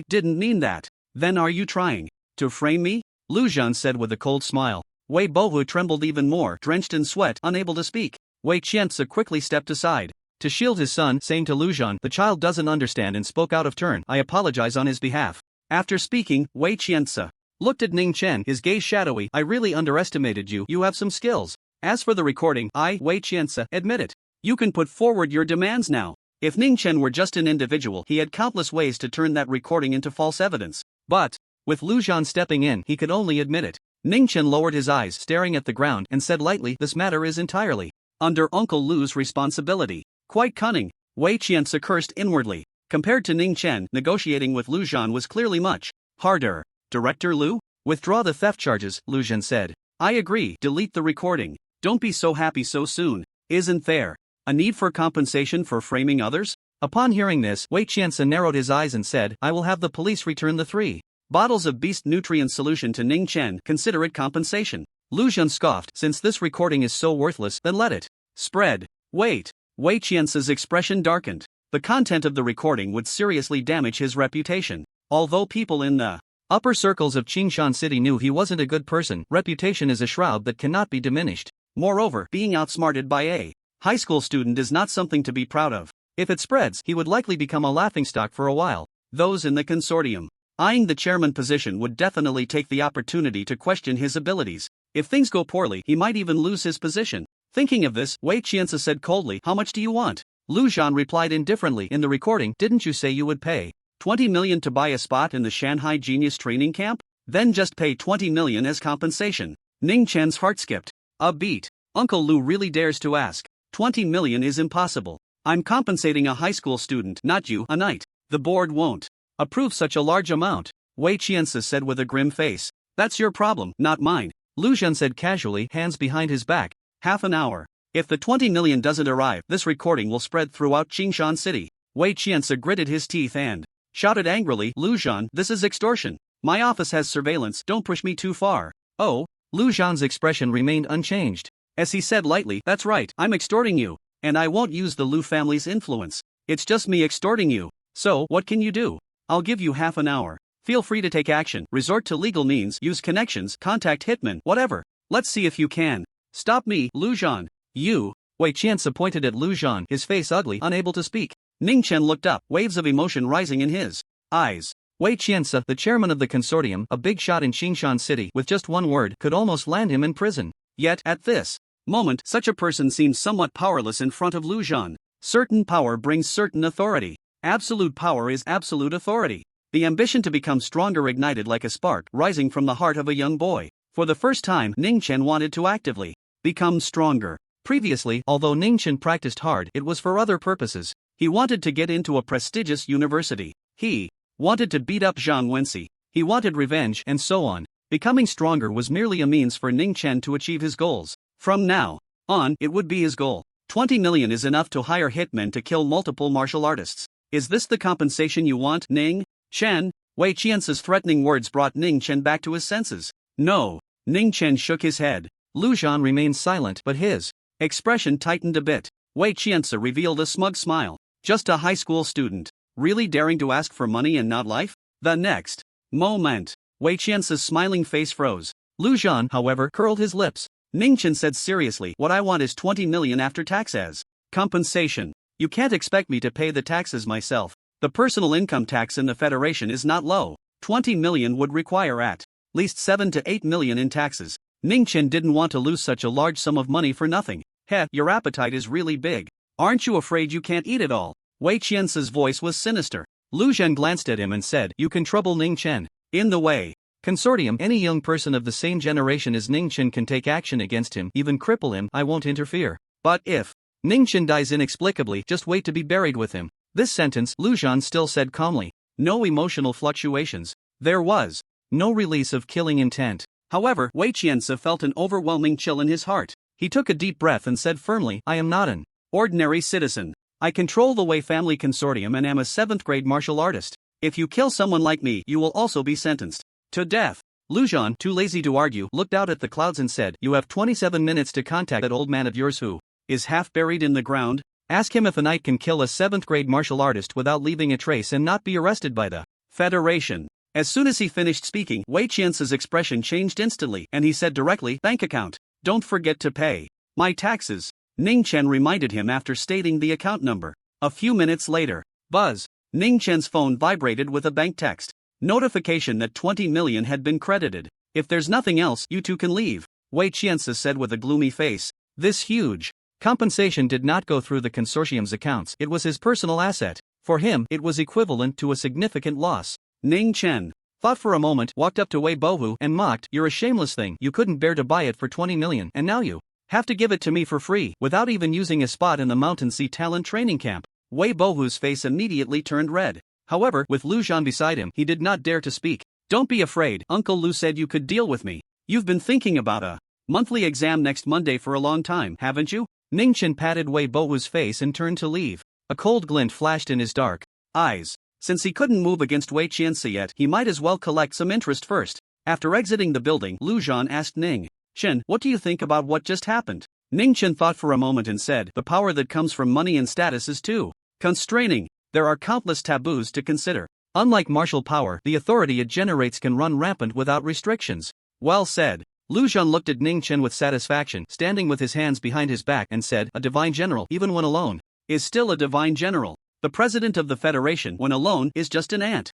didn't mean that. Then are you trying to frame me? Lu Zhan said with a cold smile. Wei Bohu trembled even more, drenched in sweat, unable to speak. Wei Qianzi quickly stepped aside to shield his son, saying to Lu Zhan, the child doesn't understand, and spoke out of turn. I apologize on his behalf. After speaking, Wei Qianzi looked at Ning Chen, his gaze shadowy. I really underestimated you. You have some skills. As for the recording, Wei Qianzi, admit it. You can put forward your demands now. If Ning Chen were just an individual, he had countless ways to turn that recording into false evidence. But with Lu Zhan stepping in, he could only admit it. Ning Chen lowered his eyes, staring at the ground, and said lightly, this matter is entirely under Uncle Lu's responsibility. Quite cunning. Wei Qianzi cursed inwardly. Compared to Ning Chen, negotiating with Lu Zhan was clearly much harder. Director Lu? Withdraw the theft charges, Lu Zhan said. I agree, delete the recording. Don't be so happy so soon. Isn't there a need for compensation for framing others? Upon hearing this, Wei Qianzi narrowed his eyes and said, I will have the police return the 3 bottles of beast nutrient solution to Ning Chen, consider it compensation. Lu Zhan scoffed, since this recording is so worthless, then let it spread. Wait. Wei Qianzi's expression darkened. The content of the recording would seriously damage his reputation. Although people in the upper circles of Qingshan City knew he wasn't a good person, reputation is a shroud that cannot be diminished. Moreover, being outsmarted by a high school student is not something to be proud of. If it spreads, he would likely become a laughingstock for a while. Those in the consortium eyeing the chairman position would definitely take the opportunity to question his abilities. If things go poorly, he might even lose his position. Thinking of this, Wei Qianzi said coldly, how much do you want? Lu Zhan replied indifferently, in the recording, didn't you say you would pay 20 million to buy a spot in the Shanghai Genius Training Camp? Then just pay 20 million as compensation. Ning Chen's heart skipped a beat. Uncle Lu really dares to ask. 20 million is impossible. I'm compensating a high school student, not you, a knight. The board won't approve such a large amount. Wei Qianzi said with a grim face. That's your problem, not mine. Lu Zhan said casually, hands behind his back. Half an hour. If the 20 million doesn't arrive, this recording will spread throughout Qingshan City. Wei Qianzi gritted his teeth and shouted angrily, Lu Zhan, this is extortion. My office has surveillance, don't push me too far. Oh? Lu Zhan's expression remained unchanged. As he said lightly, that's right, I'm extorting you. And I won't use the Lu family's influence. It's just me extorting you. So, what can you do? I'll give you half an hour. Feel free to take action, resort to legal means, use connections, contact hitmen, whatever. Let's see if you can stop me, Lu Zhan. You. Wei Qianzi pointed at Lu Zhan, his face ugly, unable to speak. Ning Chen looked up, waves of emotion rising in his eyes. Wei Qianzi, the chairman of the consortium, a big shot in Qingshan City, with just one word, could almost land him in prison. Yet, at this moment, such a person seemed somewhat powerless in front of Lu Zhan. Certain power brings certain authority. Absolute power is absolute authority. The ambition to become stronger ignited like a spark rising from the heart of a young boy. For the first time, Ning Chen wanted to actively become stronger. Previously, although Ning Chen practiced hard, it was for other purposes. He wanted to get into a prestigious university. He wanted to beat up Zhang Wenxi. He wanted revenge, and so on. Becoming stronger was merely a means for Ning Chen to achieve his goals. From now on, it would be his goal. 20 million is enough to hire hitmen to kill multiple martial artists. Is this the compensation you want, Ning Chen? Wei Qianzi's threatening words brought Ning Chen back to his senses. No. Ning Chen shook his head. Lu Zhan remained silent, but his expression tightened a bit. Wei Qianzi revealed a smug smile. Just a high school student. Really daring to ask for money and not life? The next moment, Wei Qianzi's smiling face froze. Lu Zhan, however, curled his lips. Ning Chen said seriously, what I want is 20 million after tax as compensation. You can't expect me to pay the taxes myself. The personal income tax in the Federation is not low. 20 million would require at least 7 to 8 million in taxes. Ning Chen didn't want to lose such a large sum of money for nothing. Heh, your appetite is really big. Aren't you afraid you can't eat it all? Wei Qianzi's voice was sinister. Lu Zhan glanced at him and said, you can trouble Ning Chen. In the way. Consortium, any young person of the same generation as Ning Chen can take action against him, even cripple him, I won't interfere. But if Ning Chen dies inexplicably, just wait to be buried with him. This sentence, Lu Zhan still said calmly. No emotional fluctuations. There was no release of killing intent. However, Wei Qianzi felt an overwhelming chill in his heart. He took a deep breath and said firmly, I am not an ordinary citizen. I control the Wei family consortium and am a 7th grade martial artist. If you kill someone like me, you will also be sentenced to death. Lu Zhan, too lazy to argue, looked out at the clouds and said, you have 27 minutes to contact that old man of yours who is half buried in the ground. Ask him if a knight can kill a 7th grade martial artist without leaving a trace and not be arrested by the Federation. As soon as he finished speaking, Wei Qiance's expression changed instantly, and he said directly, "Bank account. Don't forget to pay my taxes." Ning Chen reminded him after stating the account number. A few minutes later, buzz. Ning Chen's phone vibrated with a bank text notification that 20 million had been credited. "If there's nothing else, you two can leave," Wei Qiance said with a gloomy face. This huge compensation did not go through the consortium's accounts. It was his personal asset. For him, it was equivalent to a significant loss. Ning Chen thought for a moment, walked up to Wei Bohu and mocked, "You're a shameless thing. You couldn't bear to buy it for 20 million, and now you have to give it to me for free, without even using a spot in the Mountain Sea talent training camp." Wei Bohu's face immediately turned red. However, with Lu Zhan beside him, he did not dare to speak. "Don't be afraid, Uncle Lu said you could deal with me. You've been thinking about a monthly exam next Monday for a long time, haven't you?" Ning Chen patted Wei Bohu's face and turned to leave. A cold glint flashed in his dark eyes. Since he couldn't move against Wei Qiance yet, he might as well collect some interest first. After exiting the building, Lu Zhan asked Ning Chen, "What do you think about what just happened?" Ning Chen thought for a moment and said, "The power that comes from money and status is too constraining. There are countless taboos to consider. Unlike martial power, the authority it generates can run rampant without restrictions." Well said. Lu Zhan looked at Ning Chen with satisfaction, standing with his hands behind his back, and said, "A divine general, even when alone, is still a divine general. The president of the Federation, when alone, is just an ant."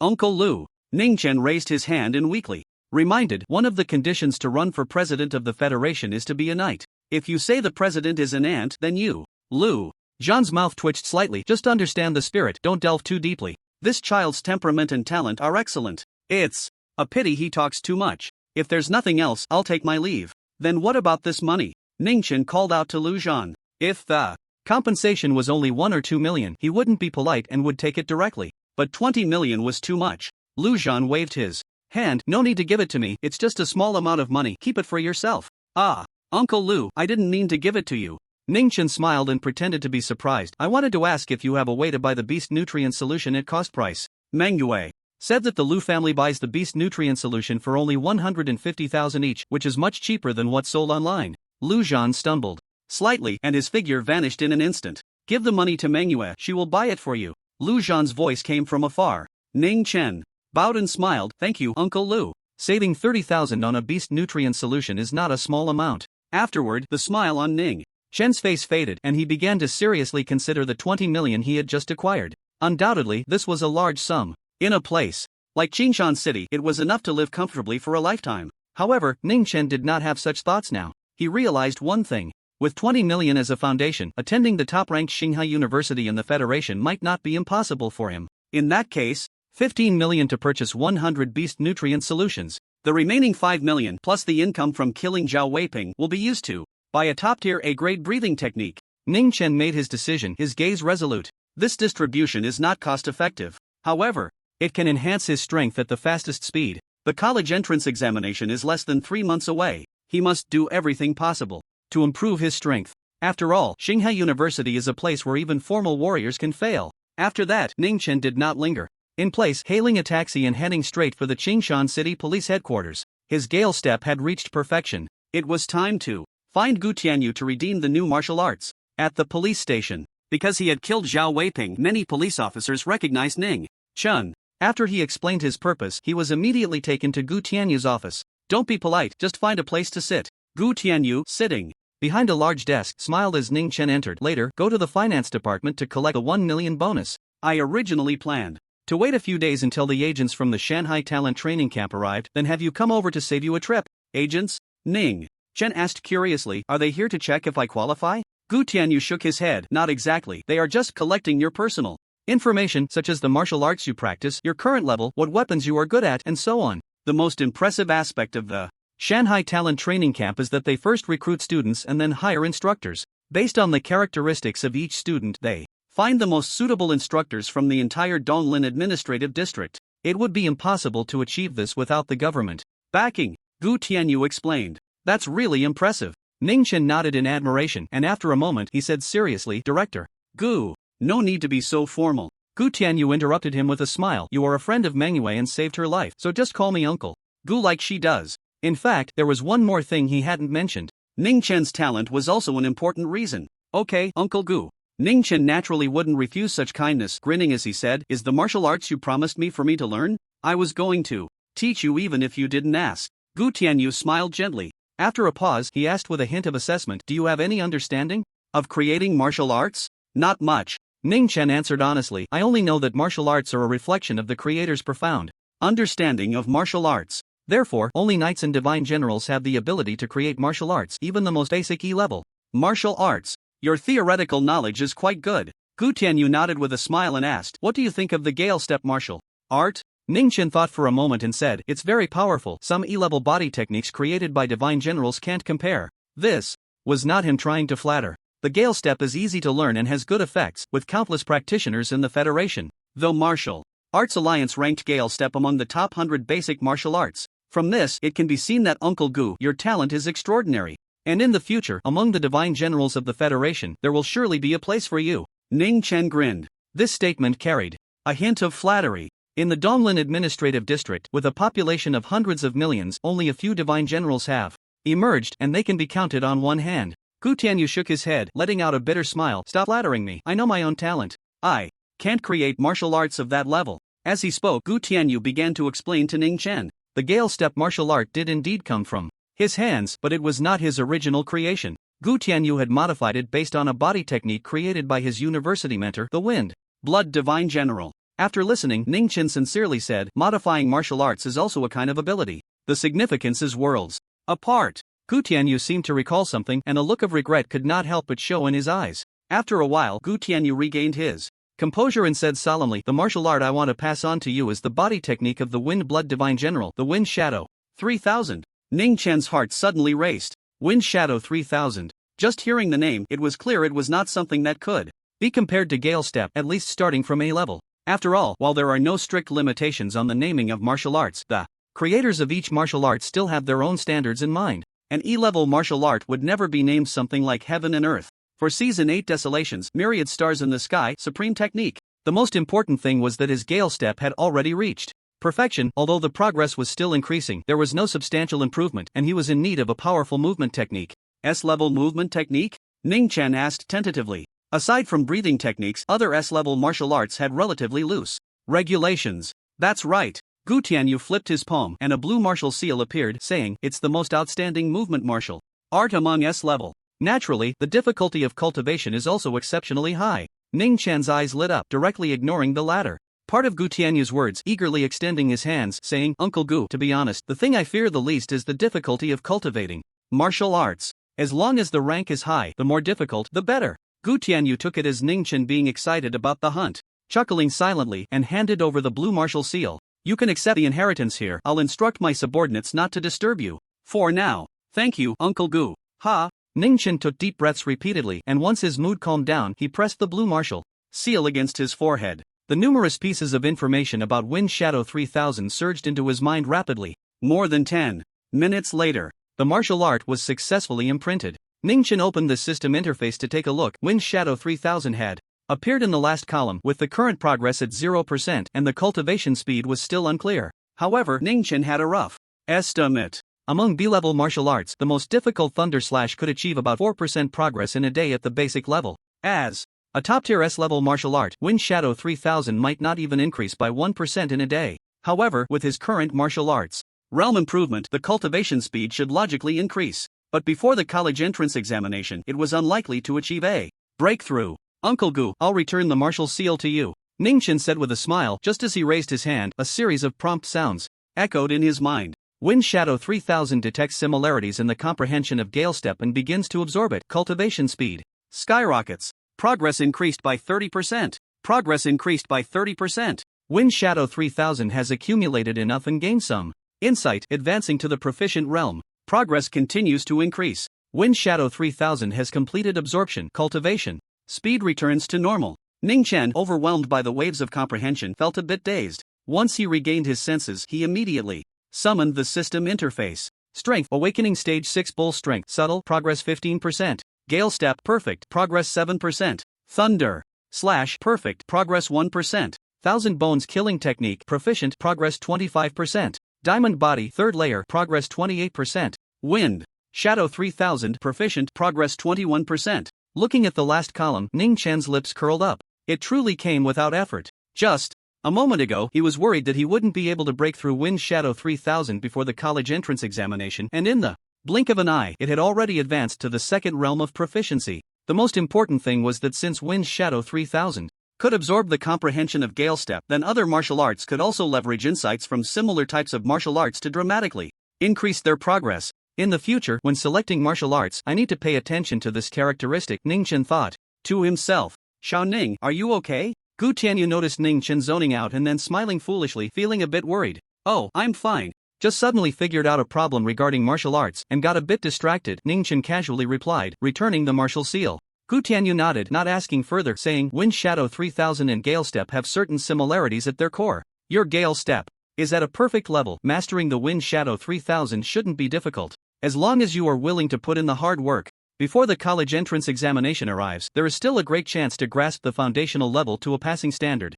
Uncle Lu. Ning Chen raised his hand and weakly reminded, "One of the conditions to run for president of the Federation is to be a knight. If you say the president is an ant, then you." Lu Zhan's mouth twitched slightly. "Just understand the spirit, don't delve too deeply. This child's temperament and talent are excellent. It's a pity he talks too much. If there's nothing else, I'll take my leave." "Then what about this money?" Ning Chen called out to Lu Zhan. If the compensation was only 1 or 2 million, he wouldn't be polite and would take it directly. But 20 million was too much. Lu Zhan waved his hand. "No need to give it to me, it's just a small amount of money, keep it for yourself." "Ah, Uncle Lu, I didn't mean to give it to you." Ning Chen smiled and pretended to be surprised. "I wanted to ask if you have a way to buy the beast nutrient solution at cost price." Manhwa said that the Lu family buys the beast nutrient solution for only 150,000 each, which is much cheaper than what's sold online. Lu Zhan stumbled slightly, and his figure vanished in an instant. "Give the money to Manhwa, she will buy it for you." Lu Zhan's voice came from afar. Ning Chen bowed and smiled. "Thank you, Uncle Lu." Saving 30,000 on a beast nutrient solution is not a small amount. Afterward, the smile on Ning Chen's face faded, and he began to seriously consider the 20 million he had just acquired. Undoubtedly, this was a large sum. In a place like Qingshan City, it was enough to live comfortably for a lifetime. However, Ning Chen did not have such thoughts now. He realized one thing. With 20 million as a foundation, attending the top-ranked Shanghai University in the Federation might not be impossible for him. In that case, 15 million to purchase 100 beast nutrient solutions. The remaining 5 million plus the income from killing Zhao Weiping will be used to buy a top-tier A-grade breathing technique. Ning Chen made his decision, his gaze resolute. This distribution is not cost-effective. However, it can enhance his strength at the fastest speed. The college entrance examination is less than 3 months away. He must do everything possible to improve his strength. After all, Shanghai University is a place where even formal warriors can fail. After that, Ning Chen did not linger in place, hailing a taxi and heading straight for the Qingshan City Police Headquarters. His gale step had reached perfection. It was time to find Gu Tianyu to redeem the new martial arts. At the police station, because he had killed Zhao Weiping, many police officers recognized Ning Chen. After he explained his purpose, he was immediately taken to Gu Tianyu's office. "Don't be polite, just find a place to sit." Gu Tianyu, sitting behind a large desk, smiled as Ning Chen entered. "Later, go to the finance department to collect the 1 million bonus. I originally planned to wait a few days until the agents from the Shanghai Talent Training Camp arrived, then have you come over to save you a trip." "Agents?" Ning Chen asked curiously. "Are they here to check if I qualify?" Gu Tianyu shook his head. "Not exactly, they are just collecting your personal information, such as the martial arts you practice, your current level, what weapons you are good at, and so on. The most impressive aspect of the Shanghai Talent Training Camp is that they first recruit students and then hire instructors. Based on the characteristics of each student, they find the most suitable instructors from the entire Donglin administrative district. It would be impossible to achieve this without the government backing," Gu Tianyu explained. "That's really impressive." Ning Chen nodded in admiration, and after a moment he said seriously, "Director Gu, no need to be so formal." Gu Tianyu interrupted him with a smile. "You are a friend of Meng Yue and saved her life, so just call me uncle Gu like she does." In fact, there was one more thing he hadn't mentioned. Ning Chen's talent was also an important reason. Okay, Uncle Gu. Ning Chen naturally wouldn't refuse such kindness, grinning as he said, Is the martial arts you promised me for me to learn? I was going to teach you even if you didn't ask. Gu Tianyu smiled gently. After a pause, he asked with a hint of assessment, Do you have any understanding of creating martial arts? Not much. Ning Chen answered honestly, I only know that martial arts are a reflection of the creator's profound understanding of martial arts. Therefore, only knights and divine generals have the ability to create martial arts, even the most basic E-level martial arts. Your theoretical knowledge is quite good. Gu Tianyu nodded with a smile and asked, What do you think of the Gale Step martial art? Ning Chen thought for a moment and said, It's very powerful. Some E-level body techniques created by divine generals can't compare. This was not him trying to flatter. The Gale Step is easy to learn and has good effects, with countless practitioners in the Federation. Though Martial Arts Alliance ranked Gale Step among the top 100 basic martial arts. From this, it can be seen that Uncle Gu, your talent is extraordinary. And in the future, among the divine generals of the Federation, there will surely be a place for you. Ning Chen grinned. This statement carried a hint of flattery. In the Donglin Administrative District, with a population of hundreds of millions, only a few divine generals have emerged, and they can be counted on one hand. Gu Tianyu shook his head, letting out a bitter smile. Stop flattering me. I know my own talent. I can't create martial arts of that level. As he spoke, Gu Tianyu began to explain to Ning Chen. The Gale Step martial art did indeed come from his hands, but it was not his original creation. Gu Tianyu had modified it based on a body technique created by his university mentor, the Wind Blood Divine General. After listening, Ning Chen sincerely said, Modifying martial arts is also a kind of ability. The significance is worlds apart. Gu Tianyu seemed to recall something, and a look of regret could not help but show in his eyes. After a while, Gu Tianyu regained his composure and said solemnly, The martial art I want to pass on to you is the body technique of the Wind Blood Divine General, the Wind Shadow 3000. Ning Chen's heart suddenly raced. Wind Shadow 3000. Just hearing the name, it was clear it was not something that could be compared to Gale Step, at least starting from A level. After all, while there are no strict limitations on the naming of martial arts, the creators of each martial art still have their own standards in mind. An E-level martial art would never be named something like Heaven and Earth. For Season 8 Desolations, Myriad Stars in the Sky, Supreme Technique. The most important thing was that his Gale Step had already reached perfection. Although the progress was still increasing, there was no substantial improvement, and he was in need of a powerful movement technique. S-level movement technique? Ning Chen asked tentatively. Aside from breathing techniques, other S-level martial arts had relatively loose regulations. That's right. Gu Tianyu flipped his palm, and a blue martial seal appeared, saying, It's the most outstanding movement martial art among S-level. Naturally, the difficulty of cultivation is also exceptionally high. Ning Chen's eyes lit up, directly ignoring the latter part of Gu Tianyu's words, eagerly extending his hands, saying, Uncle Gu, to be honest, the thing I fear the least is the difficulty of cultivating martial arts. As long as the rank is high, the more difficult, the better. Gu Tianyu took it as Ning Chen being excited about the hunt, chuckling silently, and handed over the blue martial seal. You can accept the inheritance here. I'll instruct my subordinates not to disturb you. For now. Thank you, Uncle Gu. Ha! Ning Chen took deep breaths repeatedly, and once his mood calmed down, he pressed the blue martial seal against his forehead. The numerous pieces of information about Wind Shadow 3000 surged into his mind rapidly. More than 10 minutes later, the martial art was successfully imprinted. Ning Chen opened the system interface to take a look. Wind Shadow 3000 had appeared in the last column, with the current progress at 0%, and the cultivation speed was still unclear. However, Ning Chen had a rough estimate. Among B-level martial arts, the most difficult Thunder Slash could achieve about 4% progress in a day at the basic level. As a top-tier S-level martial art, Wind Shadow 3000 might not even increase by 1% in a day. However, with his current martial arts realm improvement, the cultivation speed should logically increase. But before the college entrance examination, it was unlikely to achieve a breakthrough. Uncle Gu, I'll return the martial seal to you, Ning Chen said with a smile. Just as he raised his hand, a series of prompt sounds echoed in his mind. Wind Shadow 3000 detects similarities in the comprehension of Gale Step and begins to absorb it. Cultivation speed skyrockets. Progress increased by 30%. Progress increased by 30%. Wind Shadow 3000 has accumulated enough and gained some insight, advancing to the proficient realm. Progress continues to increase. Wind Shadow 3000 has completed absorption. Cultivation speed returns to normal. Ning Chen, overwhelmed by the waves of comprehension, felt a bit dazed. Once he regained his senses, he immediately summoned the system interface. Strength, Awakening Stage 6 Bull Strength, Subtle, Progress 15%. Gale Step, Perfect, Progress 7%. Thunder Slash, Perfect, Progress 1%. Thousand Bones Killing Technique, Proficient, Progress 25%. Diamond Body, Third Layer, Progress 28%. Wind Shadow 3000, Proficient, Progress 21%. Looking at the last column, Ning Chen's lips curled up. It truly came without effort. Just a moment ago, he was worried that he wouldn't be able to break through Wind Shadow 3000 before the college entrance examination, and in the blink of an eye, it had already advanced to the second realm of proficiency. The most important thing was that since Wind Shadow 3000 could absorb the comprehension of Gale Step, then other martial arts could also leverage insights from similar types of martial arts to dramatically increase their progress. In the future, when selecting martial arts, I need to pay attention to this characteristic, Ning Chen thought to himself. Xiao Ning, are you okay? Gu Tianyu noticed Ning Chen zoning out and then smiling foolishly, feeling a bit worried. Oh, I'm fine. Just suddenly figured out a problem regarding martial arts and got a bit distracted, Ning Chen casually replied, returning the martial seal. Gu Tianyu nodded, not asking further, saying, Wind Shadow 3000 and Gale Step have certain similarities at their core. Your Gale Step is at a perfect level. Mastering the Wind Shadow 3000 shouldn't be difficult, as long as you are willing to put in the hard work. Before the college entrance examination arrives, there is still a great chance to grasp the foundational level to a passing standard.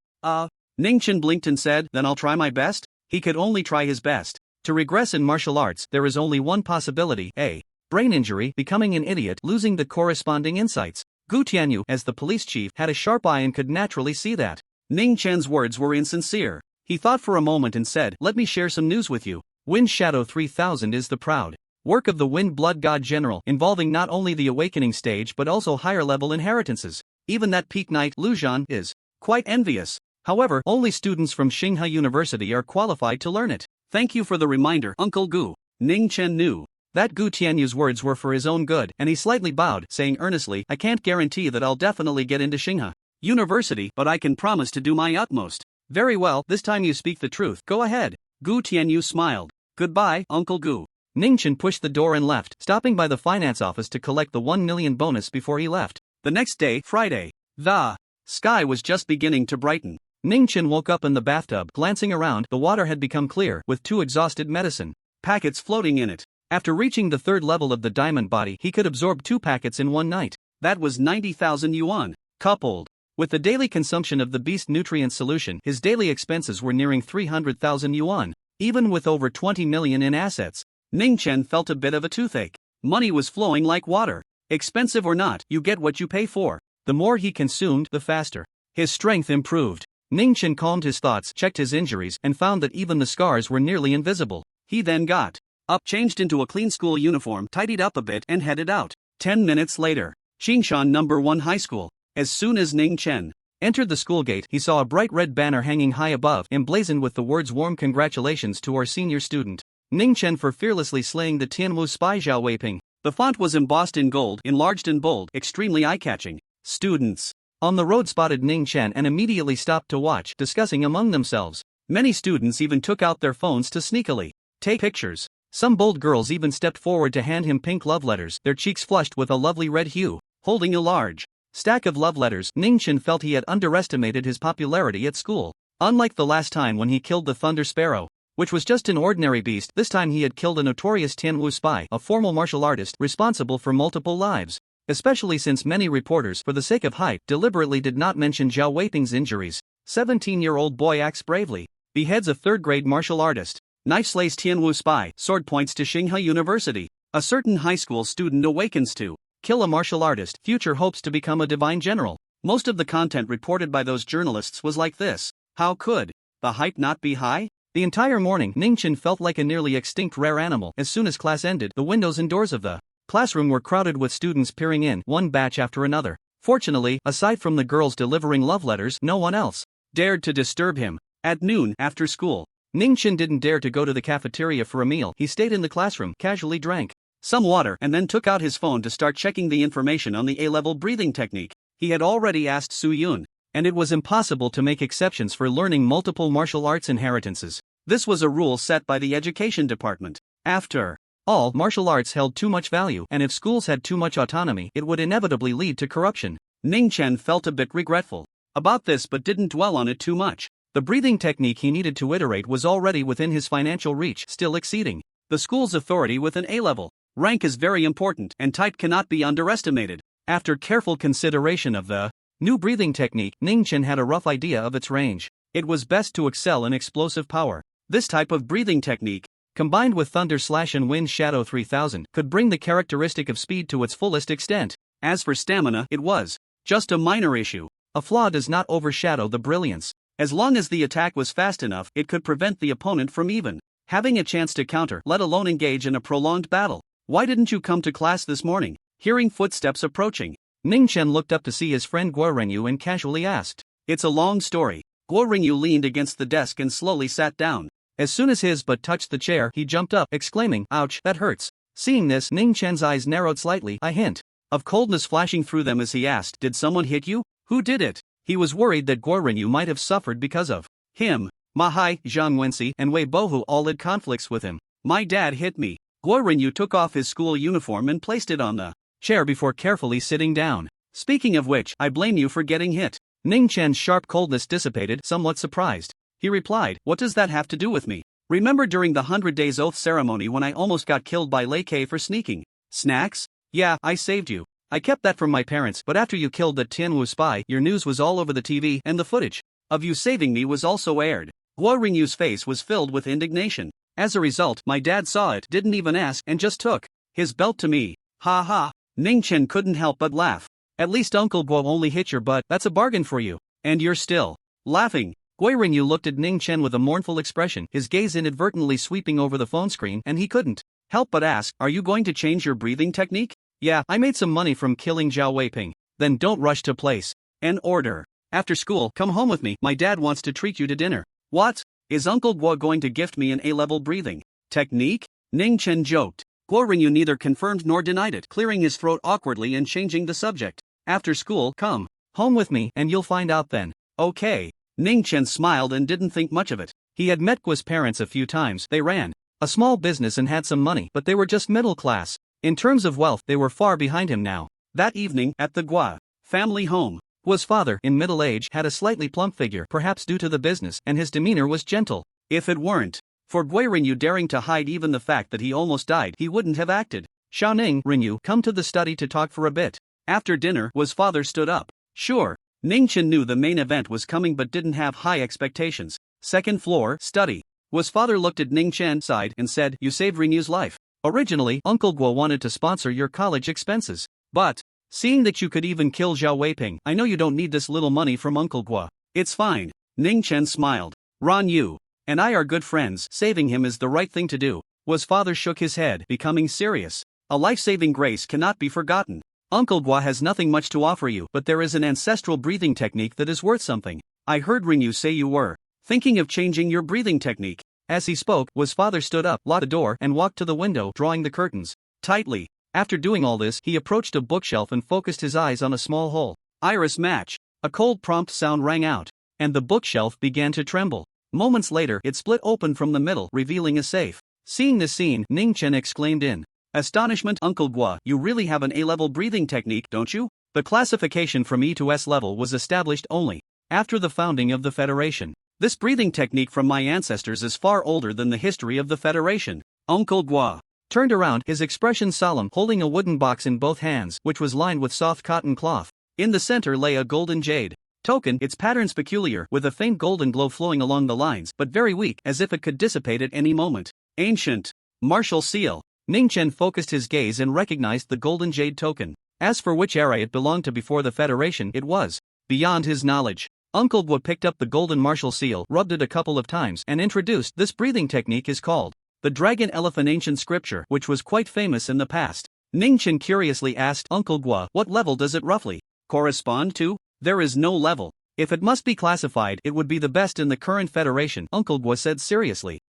Ning Chen blinked and said, then I'll try my best? He could only try his best. To regress in martial arts, there is only one possibility, a brain injury, becoming an idiot, losing the corresponding insights. Gu Tianyu, as the police chief, had a sharp eye and could naturally see that Ning Chen's words were insincere. He thought for a moment and said, let me share some news with you. Wind Shadow 3000 is the proud work of the Wind Blood God General, involving not only the awakening stage but also higher-level inheritances. Even that peak knight, Lu Zhan, is quite envious. However, only students from Tsinghua University are qualified to learn it. Thank you for the reminder, Uncle Gu. Ning Chen knew that Gu Tianyu's words were for his own good, and he slightly bowed, saying earnestly, I can't guarantee that I'll definitely get into Tsinghua University, but I can promise to do my utmost. Very well, this time you speak the truth. Go ahead. Gu Tianyu smiled. Goodbye, Uncle Gu. Ning Chen pushed the door and left, stopping by the finance office to collect the 1 million bonus before he left. The next day, Friday, the sky was just beginning to brighten. Ning Chen woke up in the bathtub, glancing around. The water had become clear, with 2 exhausted medicine packets floating in it. After reaching the 3rd level of the diamond body, he could absorb 2 packets in one night. That was 90,000 yuan. Coupled with the daily consumption of the beast nutrient solution, his daily expenses were nearing 300,000 yuan. Even with over 20 million in assets, Ning Chen felt a bit of a toothache. Money was flowing like water. Expensive or not, you get what you pay for. The more he consumed, the faster his strength improved. Ning Chen calmed his thoughts, checked his injuries, and found that even the scars were nearly invisible. He then got up, changed into a clean school uniform, tidied up a bit, and headed out. 10 minutes later, Qingshan No. 1 High School. As soon as Ning Chen entered the school gate, he saw a bright red banner hanging high above, emblazoned with the words warm congratulations to our senior student Ning Chen for fearlessly slaying the Tianwu spy Zhao Weiping. The font was embossed in gold, enlarged in bold, extremely eye-catching. Students on the road spotted Ning Chen and immediately stopped to watch, discussing among themselves. Many students even took out their phones to sneakily take pictures. Some bold girls even stepped forward to hand him pink love letters, their cheeks flushed with a lovely red hue. Holding a large stack of love letters, Ning Chen felt he had underestimated his popularity at school. Unlike the last time when he killed the Thunder Sparrow, which was just an ordinary beast, this time he had killed a notorious Tianwu spy, a formal martial artist responsible for multiple lives. Especially since many reporters, for the sake of hype, deliberately did not mention Zhao Weiping's injuries. 17-year-old boy acts bravely, beheads a 3rd-grade martial artist, knife slays Tianwu spy, sword points to Tsinghua University. A certain high school student awakens to kill a martial artist, future hopes to become a divine general. Most of the content reported by those journalists was like this. How could the hype not be high? The entire morning, Ning Chen felt like a nearly extinct rare animal. As soon as class ended, the windows and doors of the classroom were crowded with students peering in, one batch after another. Fortunately, aside from the girls delivering love letters, no one else dared to disturb him. At noon, after school, Ning Chen didn't dare to go to the cafeteria for a meal. He stayed in the classroom, casually drank some water, and then took out his phone to start checking the information on the A-level breathing technique. He had already asked Su Yun, and it was impossible to make exceptions for learning multiple martial arts inheritances. This was a rule set by the education department. After all, martial arts held too much value, and if schools had too much autonomy, it would inevitably lead to corruption. Ning Chen felt a bit regretful about this but didn't dwell on it too much. The breathing technique he needed to iterate was already within his financial reach, still exceeding the school's authority with an A-level. Rank is very important, and type cannot be underestimated. After careful consideration of the new breathing technique, Ning Chen had a rough idea of its range. It was best to excel in explosive power. This type of breathing technique, combined with Thunder Slash and Wind Shadow 3000, could bring the characteristic of speed to its fullest extent. As for stamina, it was just a minor issue. A flaw does not overshadow the brilliance. As long as the attack was fast enough, it could prevent the opponent from even having a chance to counter, let alone engage in a prolonged battle. Why didn't you come to class this morning? Hearing footsteps approaching, Ning Chen looked up to see his friend Guo Rengyu and casually asked. It's a long story. Guo Rengyu leaned against the desk and slowly sat down. As soon as his butt touched the chair, he jumped up, exclaiming, "Ouch, that hurts." Seeing this, Ning Chen's eyes narrowed slightly, a hint of coldness flashing through them as he asked, "Did someone hit you? Who did it?" He was worried that Guo Rengyu might have suffered because of him. Ma Hai, Zhang Wenxi, and Wei Bohu all had conflicts with him. My dad hit me. Guo Rengyu took off his school uniform and placed it on the chair before carefully sitting down. Speaking of which, I blame you for getting hit. Ning Chen's sharp coldness dissipated, somewhat surprised. He replied, what does that have to do with me? Remember during the 100 Days Oath ceremony when I almost got killed by Lei Kei for sneaking snacks? Yeah, I saved you. I kept that from my parents, but after you killed that Tianwu spy, your news was all over the TV, and the footage of you saving me was also aired. Guo Rengyu's face was filled with indignation. As a result, my dad saw it, didn't even ask, and just took his belt to me. Ha ha. Ning Chen couldn't help but laugh. At least Uncle Guo only hit your butt, that's a bargain for you. And you're still laughing. Guo Rengyu looked at Ning Chen with a mournful expression, his gaze inadvertently sweeping over the phone screen, and he couldn't help but ask, are you going to change your breathing technique? Yeah, I made some money from killing Zhao Weiping. Then don't rush to place an order. After school, come home with me, my dad wants to treat you to dinner. What? Is Uncle Guo going to gift me an A-level breathing technique? Ning Chen joked. Guo Rengyu neither confirmed nor denied it, clearing his throat awkwardly and changing the subject. After school, come home with me, and you'll find out then. Okay. Ning Chen smiled and didn't think much of it. He had met Guo's parents a few times. They ran a small business and had some money, but they were just middle class. In terms of wealth, they were far behind him now. That evening, at the Guo family home, Guo's father, in middle age, had a slightly plump figure, perhaps due to the business, and his demeanor was gentle. If it weren't for Guo Rengyu daring to hide even the fact that he almost died, he wouldn't have acted. Xiaoning, Rengyu, come to the study to talk for a bit. After dinner, Guo's father stood up. Sure. Ning Chen knew the main event was coming but didn't have high expectations. Second floor, study. Guo's father looked at Ning Chen, sighed, and said, you saved Renyu's life. Originally, Uncle Guo wanted to sponsor your college expenses. But seeing that you could even kill Zhao Weiping, I know you don't need this little money from Uncle Guo. It's fine. Ning Chen smiled. Ran Yu and I are good friends, saving him is the right thing to do. Guo's father shook his head, becoming serious. A life-saving grace cannot be forgotten. Uncle Guo has nothing much to offer you, but there is an ancestral breathing technique that is worth something. I heard Rengyu say you were thinking of changing your breathing technique. As he spoke, Guo's father stood up, locked the door, and walked to the window, drawing the curtains tightly. After doing all this, he approached a bookshelf and focused his eyes on a small hole. Iris match. A cold prompt sound rang out, and the bookshelf began to tremble. Moments later, it split open from the middle, revealing a safe. Seeing this scene, Ning Chen exclaimed in astonishment, Uncle Guo, you really have an A-level breathing technique, don't you? The classification from E to S level was established only after the founding of the Federation. This breathing technique from my ancestors is far older than the history of the Federation. Uncle Guo turned around, his expression solemn, holding a wooden box in both hands, which was lined with soft cotton cloth. In the center lay a golden jade token, its patterns peculiar, with a faint golden glow flowing along the lines, but very weak, as if it could dissipate at any moment. Ancient martial seal. Ning Chen focused his gaze and recognized the golden jade token. As for which era it belonged to before the Federation, it was beyond his knowledge. Uncle Guo picked up the golden martial seal, rubbed it a couple of times, and introduced, this breathing technique is called the Dragon Elephant Ancient Scripture, which was quite famous in the past. Ning Chen curiously asked, Uncle Guo, what level does it roughly correspond to? There is no level. If it must be classified, it would be the best in the current Federation, Uncle Guo said seriously.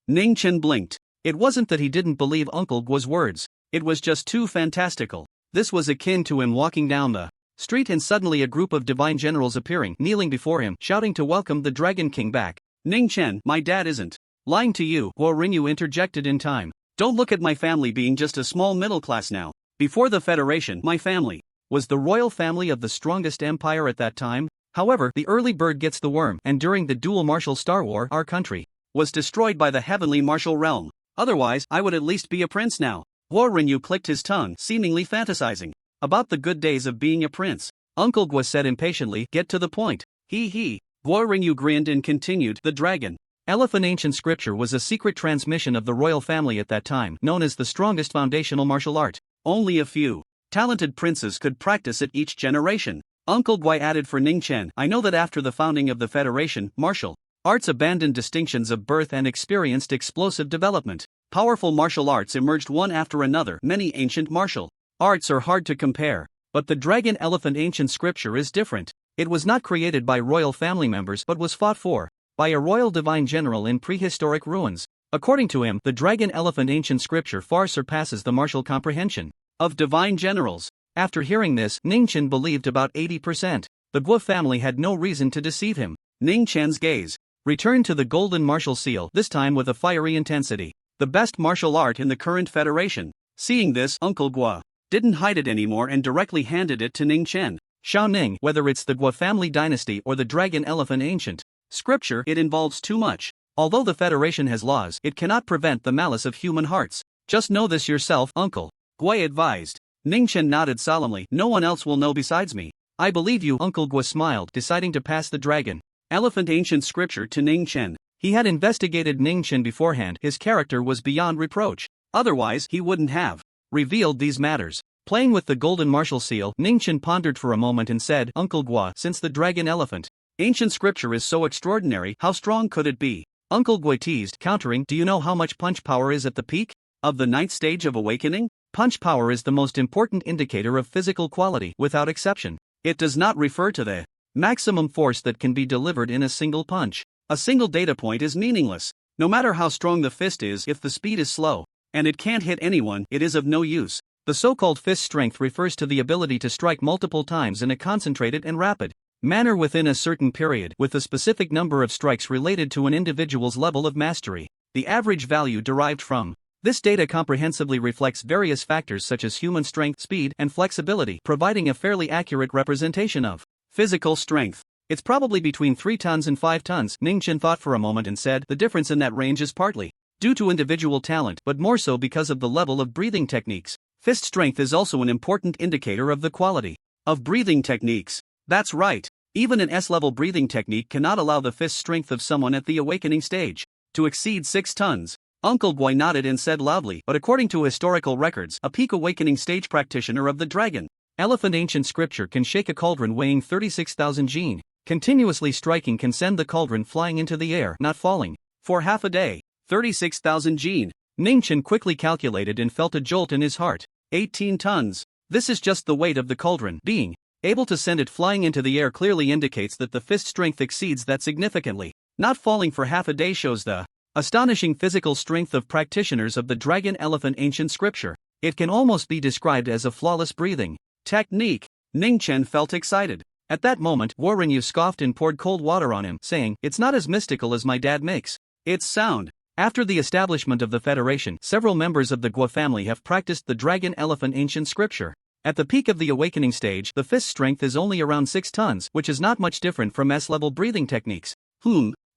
Ning Chen blinked. It wasn't that he didn't believe Uncle Guo's words. It was just too fantastical. This was akin to him walking down the street and suddenly a group of divine generals appearing, kneeling before him, shouting to welcome the Dragon King back. Ning Chen, my dad isn't lying to you, Guo Rengyu interjected in time. Don't look at my family being just a small middle class now. Before the Federation, my family was the royal family of the strongest empire at that time. However, the early bird gets the worm, and during the dual martial star war, our country was destroyed by the heavenly martial realm. Otherwise, I would at least be a prince now. Guo Rengyu clicked his tongue, seemingly fantasizing about the good days of being a prince. Uncle Guo said impatiently, get to the point. He. Guo Rengyu grinned and continued, the Dragon Elephant Ancient Scripture was a secret transmission of the royal family at that time, known as the strongest foundational martial art. Only a few talented princes could practice it each generation. Uncle Gui added for Ning Chen, I know that after the founding of the Federation, martial arts abandoned distinctions of birth and experienced explosive development. Powerful martial arts emerged one after another. Many ancient martial arts are hard to compare, but the dragon elephant ancient scripture is different. It was not created by royal family members but was fought for by a royal divine general in prehistoric ruins. According to him, the dragon elephant ancient scripture far surpasses the martial comprehension of divine generals. After hearing this, Ning Chen believed about 80%. The Guo family had no reason to deceive him. Ning Chen's gaze returned to the golden martial seal, this time with a fiery intensity. The best martial art in the current federation. Seeing this, Uncle Guo didn't hide it anymore and directly handed it to Ning Chen. Xiao Ning, whether it's the Guo family dynasty or the dragon elephant ancient scripture, it involves too much. Although the Federation has laws, it cannot prevent the malice of human hearts. Just know this yourself, Uncle Gui advised. Ning Chen nodded solemnly. No one else will know besides me. I believe you, Uncle Gui smiled, deciding to pass the dragon elephant ancient scripture to Ning Chen. He had investigated Ning Chen beforehand. His character was beyond reproach. Otherwise, he wouldn't have revealed these matters. Playing with the golden martial seal, Ning Chen pondered for a moment and said, Uncle Gui, since the dragon elephant ancient scripture is so extraordinary, how strong could it be? Uncle Gui teased, countering, do you know how much punch power is at the peak of the 9th stage of awakening? Punch power is the most important indicator of physical quality, without exception. It does not refer to the maximum force that can be delivered in a single punch. A single data point is meaningless. No matter how strong the fist is, if the speed is slow and it can't hit anyone, it is of no use. The so-called fist strength refers to the ability to strike multiple times in a concentrated and rapid manner within a certain period, with a specific number of strikes related to an individual's level of mastery. The average value derived from this data comprehensively reflects various factors such as human strength, speed, and flexibility, providing a fairly accurate representation of physical strength. It's probably between 3 tons and 5 tons. Ning Chen thought for a moment and said, the difference in that range is partly due to individual talent, but more so because of the level of breathing techniques. Fist strength is also an important indicator of the quality of breathing techniques. That's right. Even an S-level breathing technique cannot allow the fist strength of someone at the awakening stage to exceed 6 tons. Uncle Gui nodded and said loudly, but according to historical records, a peak awakening stage practitioner of the dragon elephant ancient scripture can shake a cauldron weighing 36,000 jin. Continuously striking can send the cauldron flying into the air, not falling, for half a day. 36,000 jin. Ning Chen quickly calculated and felt a jolt in his heart. 18 tons. This is just the weight of the cauldron. Being able to send it flying into the air clearly indicates that the fist strength exceeds that significantly. Not falling for half a day shows the astonishing physical strength of practitioners of the dragon elephant ancient scripture. It can almost be described as a flawless breathing technique. Ning Chen felt excited. At that moment, Yu scoffed and poured cold water on him, saying, it's not as mystical as my dad makes it sound. After the establishment of the Federation, several members of the Guo family have practiced the dragon elephant ancient scripture. At the peak of the awakening stage, the fist strength is only around 6 tons, which is not much different from S-level breathing techniques.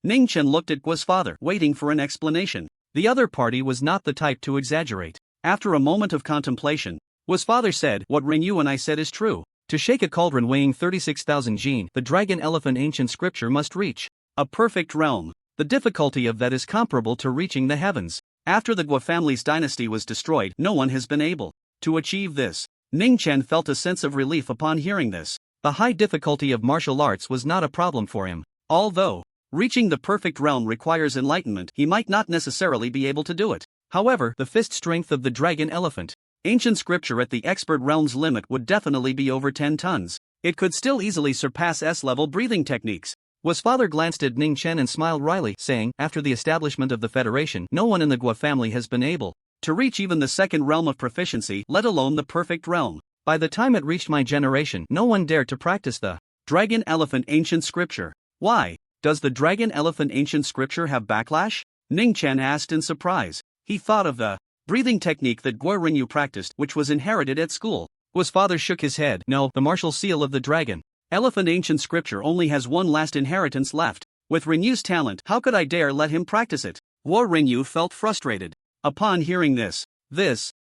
Ning Chen looked at Guo's father, waiting for an explanation. The other party was not the type to exaggerate. After a moment of contemplation, Guo's father said, what Yu and I said is true. To shake a cauldron weighing 36,000 jin, the dragon elephant ancient scripture must reach a perfect realm. The difficulty of that is comparable to reaching the heavens. After the Guo family's dynasty was destroyed, no one has been able to achieve this. Ning Chen felt a sense of relief upon hearing this. The high difficulty of martial arts was not a problem for him. Although reaching the perfect realm requires enlightenment, he might not necessarily be able to do it. However, the fist strength of the dragon elephant ancient scripture at the expert realm's limit would definitely be over 10 tons. It could still easily surpass S-level breathing techniques. Guo's father glanced at Ning Chen and smiled wryly, saying, after the establishment of the Federation, no one in the Guo family has been able to reach even the second realm of proficiency, let alone the perfect realm. By the time it reached my generation, no one dared to practice the dragon elephant ancient scripture. Why? Does the dragon elephant ancient scripture have backlash? Ning Chen asked in surprise. He thought of the breathing technique that Guo Yu practiced, which was inherited at school. Guo's father shook his head. No, the martial seal of the dragon elephant ancient scripture only has one last inheritance left. With Yu's talent, how could I dare let him practice it? Guo Yu felt frustrated. Upon hearing this,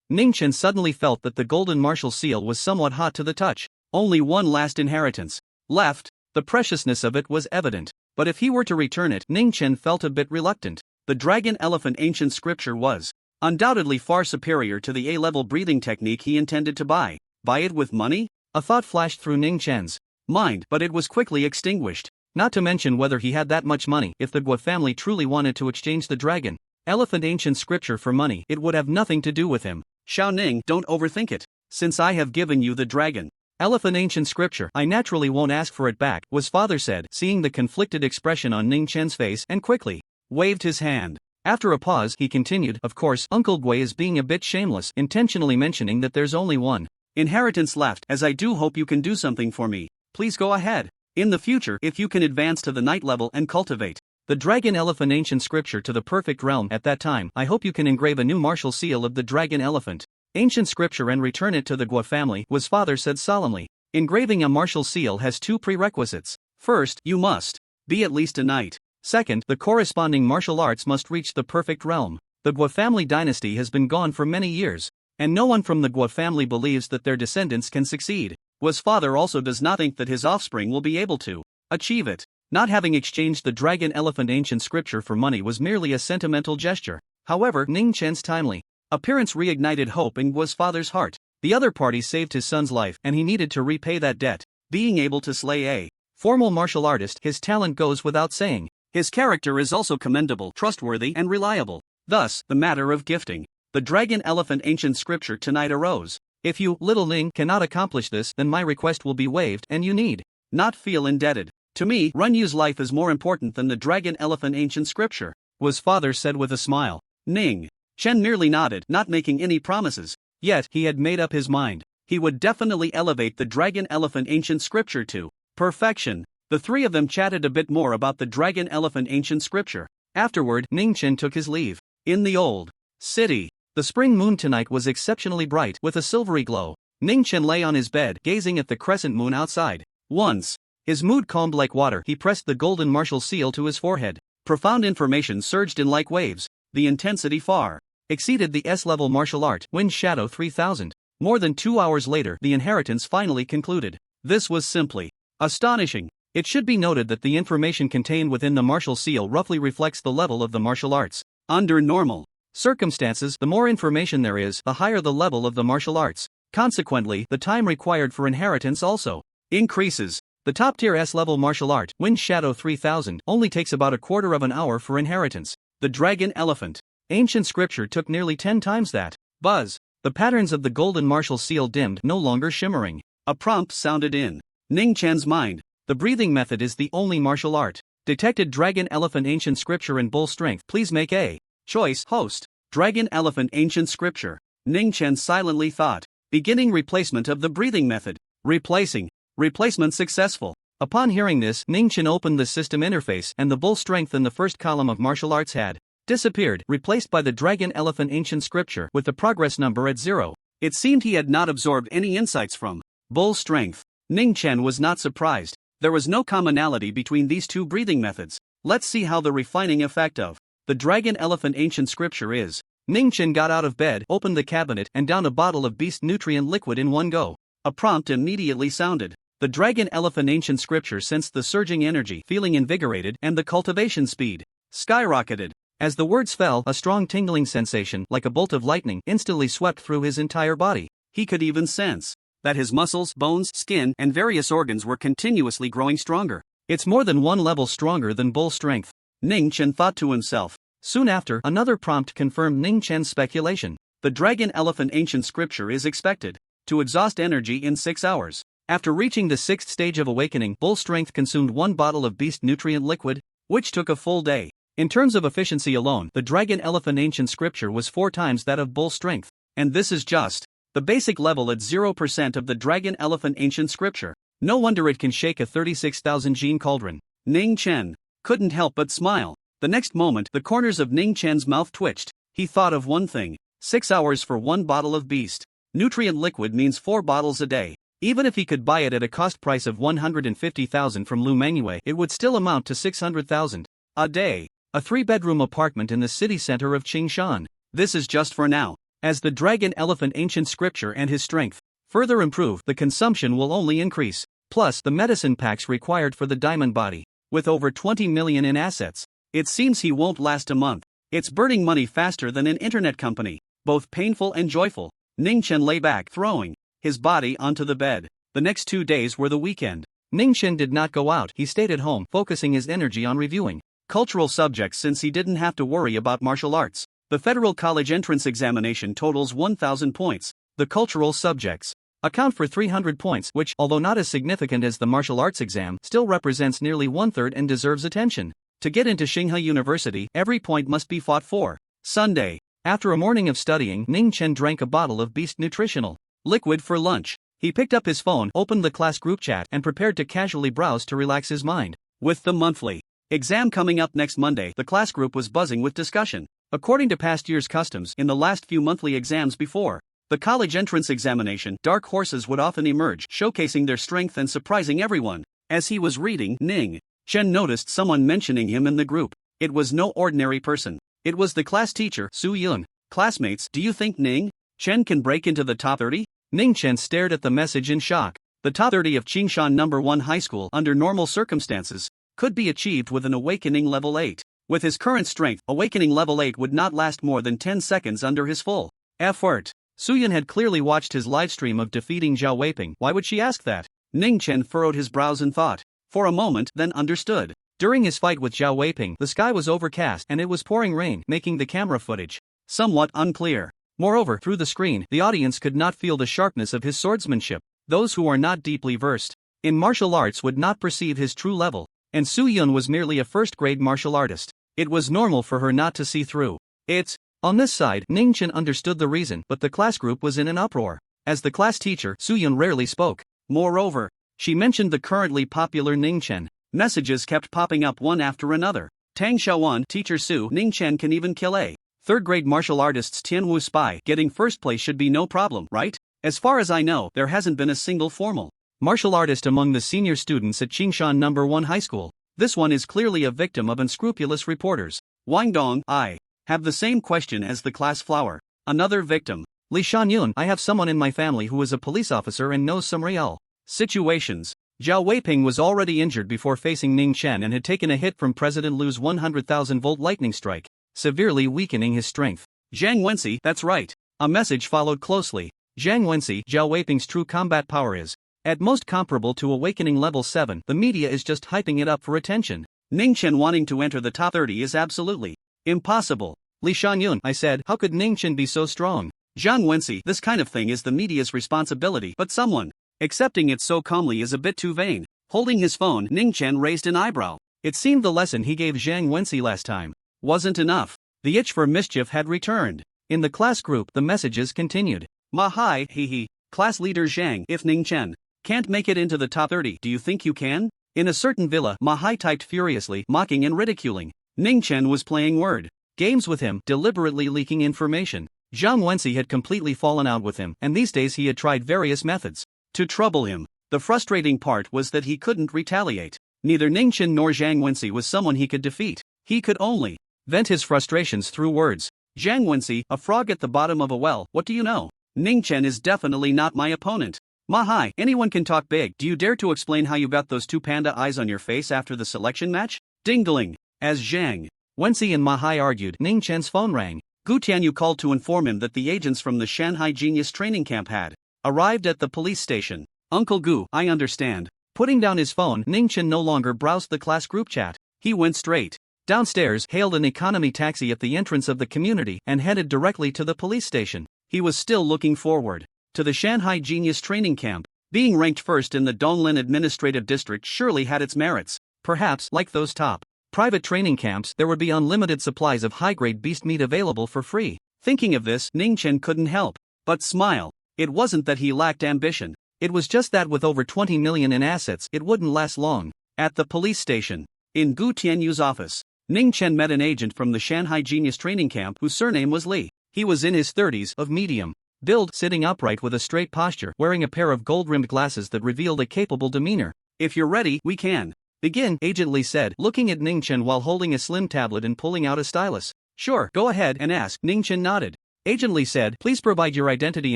Ning Chen suddenly felt that the golden martial seal was somewhat hot to the touch. Only one last inheritance left. The preciousness of it was evident. But if he were to return it, Ning Chen felt a bit reluctant. The dragon elephant ancient scripture was undoubtedly far superior to the A-level breathing technique he intended to buy. Buy it with money? A thought flashed through Ning Chen's mind, but it was quickly extinguished. Not to mention whether he had that much money. If the Guo family truly wanted to exchange the dragon elephant ancient scripture for money, it would have nothing to do with him. Xiao Ning, don't overthink it. Since I have given you the dragon elephant ancient scripture, I naturally won't ask for it back, was father said, seeing the conflicted expression on Ning Chen's face, and quickly waved his hand. After a pause, he continued, of course, Uncle Gui is being a bit shameless, intentionally mentioning that there's only one inheritance left, as I do hope you can do something for me. Please go ahead. In the future, if you can advance to the night level and cultivate the dragon elephant ancient scripture to the perfect realm at that time, I hope you can engrave a new martial seal of the dragon elephant ancient scripture and return it to the Guo family, was father said solemnly. Engraving a martial seal has two prerequisites. First, you must be at least a knight. Second, the corresponding martial arts must reach the perfect realm. The Guo family dynasty has been gone for many years, and no one from the Guo family believes that their descendants can succeed. Guo's father also does not think that his offspring will be able to achieve it. Not having exchanged the dragon elephant ancient scripture for money was merely a sentimental gesture. However, Ning Chen's timely appearance reignited hope in Guo's father's heart. The other party saved his son's life, and he needed to repay that debt. Being able to slay a formal martial artist, his talent goes without saying. His character is also commendable, trustworthy, and reliable. Thus, the matter of gifting the dragon elephant ancient scripture tonight arose. If you, little Ning, cannot accomplish this, then my request will be waived, and you need not feel indebted. To me, Run Yu's life is more important than the dragon elephant ancient scripture, was father said with a smile. Ning Chen merely nodded, not making any promises. Yet, he had made up his mind. He would definitely elevate the dragon elephant ancient scripture to perfection. The three of them chatted a bit more about the dragon elephant ancient scripture. Afterward, Ning Chen took his leave. In the old city, the spring moon tonight was exceptionally bright, with a silvery glow. Ning Chen lay on his bed, gazing at the crescent moon outside. Once, his mood calmed like water, he pressed the golden martial seal to his forehead. Profound information surged in like waves. The intensity far exceeded the S-level martial art, Wind Shadow 3000. More than 2 hours later, the inheritance finally concluded. This was simply astonishing. It should be noted that the information contained within the martial seal roughly reflects the level of the martial arts. Under normal circumstances, the more information there is, the higher the level of the martial arts. Consequently, the time required for inheritance also increases. The top-tier S-level martial art, Wind Shadow 3000, only takes about a quarter of an hour for inheritance. The dragon elephant ancient scripture took nearly 10 times that. Buzz. The patterns of the golden martial seal dimmed, no longer shimmering. A prompt sounded in Ning Chen's mind. The breathing method is the only martial art. Detected dragon elephant ancient scripture and bull strength. Please make a choice. Host. Dragon elephant ancient scripture. Ning Chen silently thought. Beginning replacement of the breathing method. Replacing. Replacement successful. Upon hearing this, Ning Chen opened the system interface, and the bull strength in the first column of martial arts had disappeared, replaced by the dragon elephant ancient scripture with the progress number at 0. It seemed he had not absorbed any insights from bull strength. Ning Chen was not surprised. There was no commonality between these two breathing methods. Let's see how the refining effect of the dragon elephant ancient scripture is. Ning Chen got out of bed, opened the cabinet, and downed a bottle of beast nutrient liquid in one go. A prompt immediately sounded. The dragon elephant ancient scripture sensed the surging energy, feeling invigorated, and the cultivation speed skyrocketed. As the words fell, a strong tingling sensation, like a bolt of lightning, instantly swept through his entire body. He could even sense that his muscles, bones, skin, and various organs were continuously growing stronger. It's more than one level stronger than bull strength, Ning Chen thought to himself. Soon after, another prompt confirmed Ning Chen's speculation. The dragon elephant ancient scripture is expected to exhaust energy in 6 hours. After reaching the 6th stage of awakening, bull strength consumed 1 bottle of beast nutrient liquid, which took a full day. In terms of efficiency alone, the dragon elephant ancient scripture was 4 times that of bull strength. And this is just the basic level at 0% of the dragon elephant ancient scripture. No wonder it can shake a 36,000 gene cauldron. Ning Chen couldn't help but smile. The next moment, the corners of Ning Chen's mouth twitched. He thought of one thing. 6 hours for 1 bottle of beast nutrient liquid means 4 bottles a day. Even if he could buy it at a cost price of 150,000 from Lu Manhwa, it would still amount to 600,000 a day. A 3-bedroom apartment in the city center of Qingshan. This is just for now. As the dragon elephant ancient scripture and his strength further improve, the consumption will only increase. Plus, the medicine packs required for the diamond body. With over 20 million in assets, it seems he won't last a month. It's burning money faster than an internet company. Both painful and joyful, Ning Chen lay back, throwing his body onto the bed. The next 2 days were the weekend. Ning Chen did not go out, he stayed at home, focusing his energy on reviewing cultural subjects since he didn't have to worry about martial arts. The federal college entrance examination totals 1,000 points. The cultural subjects account for 300 points, which, although not as significant as the martial arts exam, still represents nearly 1/3 and deserves attention. To get into Tsinghua University, every point must be fought for. Sunday. After a morning of studying, Ning Chen drank a bottle of Beast Nutritional liquid for lunch. He picked up his phone, opened the class group chat, and prepared to casually browse to relax his mind. With the monthly exam coming up next Monday, the class group was buzzing with discussion. According to past year's customs, in the last few monthly exams before the college entrance examination, dark horses would often emerge, showcasing their strength and surprising everyone. As he was reading, Ning Chen noticed someone mentioning him in the group. It was no ordinary person. It was the class teacher, Su Yun. Classmates, do you think Ning Chen can break into the top 30? Ning Chen stared at the message in shock. The top 30 of Qingshan No. 1 High School, under normal circumstances, could be achieved with an Awakening Level 8. With his current strength, Awakening Level 8 would not last more than 10 seconds under his full effort. Suyun had clearly watched his livestream of defeating Zhao Weiping. Why would she ask that? Ning Chen furrowed his brows in thought. For a moment, then understood. During his fight with Zhao Weiping, the sky was overcast and it was pouring rain, making the camera footage somewhat unclear. Moreover, through the screen, the audience could not feel the sharpness of his swordsmanship. Those who are not deeply versed in martial arts would not perceive his true level. And Su Yun was merely a first-grade martial artist. It was normal for her not to see through it. On this side, Ning Chen understood the reason, but the class group was in an uproar. As the class teacher, Su Yun rarely spoke. Moreover, she mentioned the currently popular Ning Chen. Messages kept popping up one after another. Tang Xiaowan, teacher Su, Ning Chen can even kill a third-grade martial artist's Tianwu spy. Getting first place should be no problem, right? As far as I know, there hasn't been a single formal martial artist among the senior students at Qingshan No. 1 High School. This one is clearly a victim of unscrupulous reporters. Wang Dong, I have the same question as the class flower. Another victim. Li Shangyun, I have someone in my family who is a police officer and knows some real situations. Zhao Weiping was already injured before facing Ning Chen and had taken a hit from President Lu's 100,000-volt lightning strike, severely weakening his strength. Zhang Wenxi, that's right. A message followed closely. Zhang Wenxi, Zhao Weiping's true combat power is at most comparable to Awakening Level 7. The media is just hyping it up for attention. Ning Chen wanting to enter the top 30 is absolutely impossible. Li Shangyun, I said, how could Ning Chen be so strong? Zhang Wenxi, this kind of thing is the media's responsibility, but someone accepting it so calmly is a bit too vain. Holding his phone, Ning Chen raised an eyebrow. It seemed the lesson he gave Zhang Wenxi last time wasn't enough. The itch for mischief had returned. In the class group, the messages continued. Ma hi, hee hee. Class leader Zhang, if Ning Chen can't make it into the top 30, do you think you can? In a certain villa, Ma Hai typed furiously, mocking and ridiculing. Ning Chen was playing word games with him, deliberately leaking information. Zhang Wenxi had completely fallen out with him, and these days he had tried various methods to trouble him. The frustrating part was that he couldn't retaliate. Neither Ning Chen nor Zhang Wenxi was someone he could defeat. He could only vent his frustrations through words. Zhang Wenxi, a frog at the bottom of a well, what do you know? Ning Chen is definitely not my opponent. Ma hi, anyone can talk big. Do you dare to explain how you got those two panda eyes on your face after the selection match? Dingling. As Zhang Wenxi and Ma Hai argued, Ning Chen's phone rang. Gu Tianyu called to inform him that the agents from the Shanghai Genius Training Camp had arrived at the police station. Uncle Gu, I understand. Putting down his phone, Ning Chen no longer browsed the class group chat. He went straight downstairs, hailed an economy taxi at the entrance of the community, and headed directly to the police station. He was still looking forward to the Shanghai Genius Training Camp. Being ranked first in the Donglin Administrative District surely had its merits. Perhaps, like those top private training camps, there would be unlimited supplies of high-grade beast meat available for free. Thinking of this, Ning Chen couldn't help but smile. It wasn't that he lacked ambition. It was just that with over 20 million in assets, it wouldn't last long. At the police station, in Gu Tianyu's office, Ning Chen met an agent from the Shanghai Genius Training Camp whose surname was Li. He was in his 30s, of medium build, sitting upright with a straight posture, wearing a pair of gold-rimmed glasses that revealed a capable demeanor. If you're ready, we can begin, Agent Li said, looking at Ning Chen while holding a slim tablet and pulling out a stylus. Sure, go ahead and ask. Ning Chen nodded. Agent Li said, please provide your identity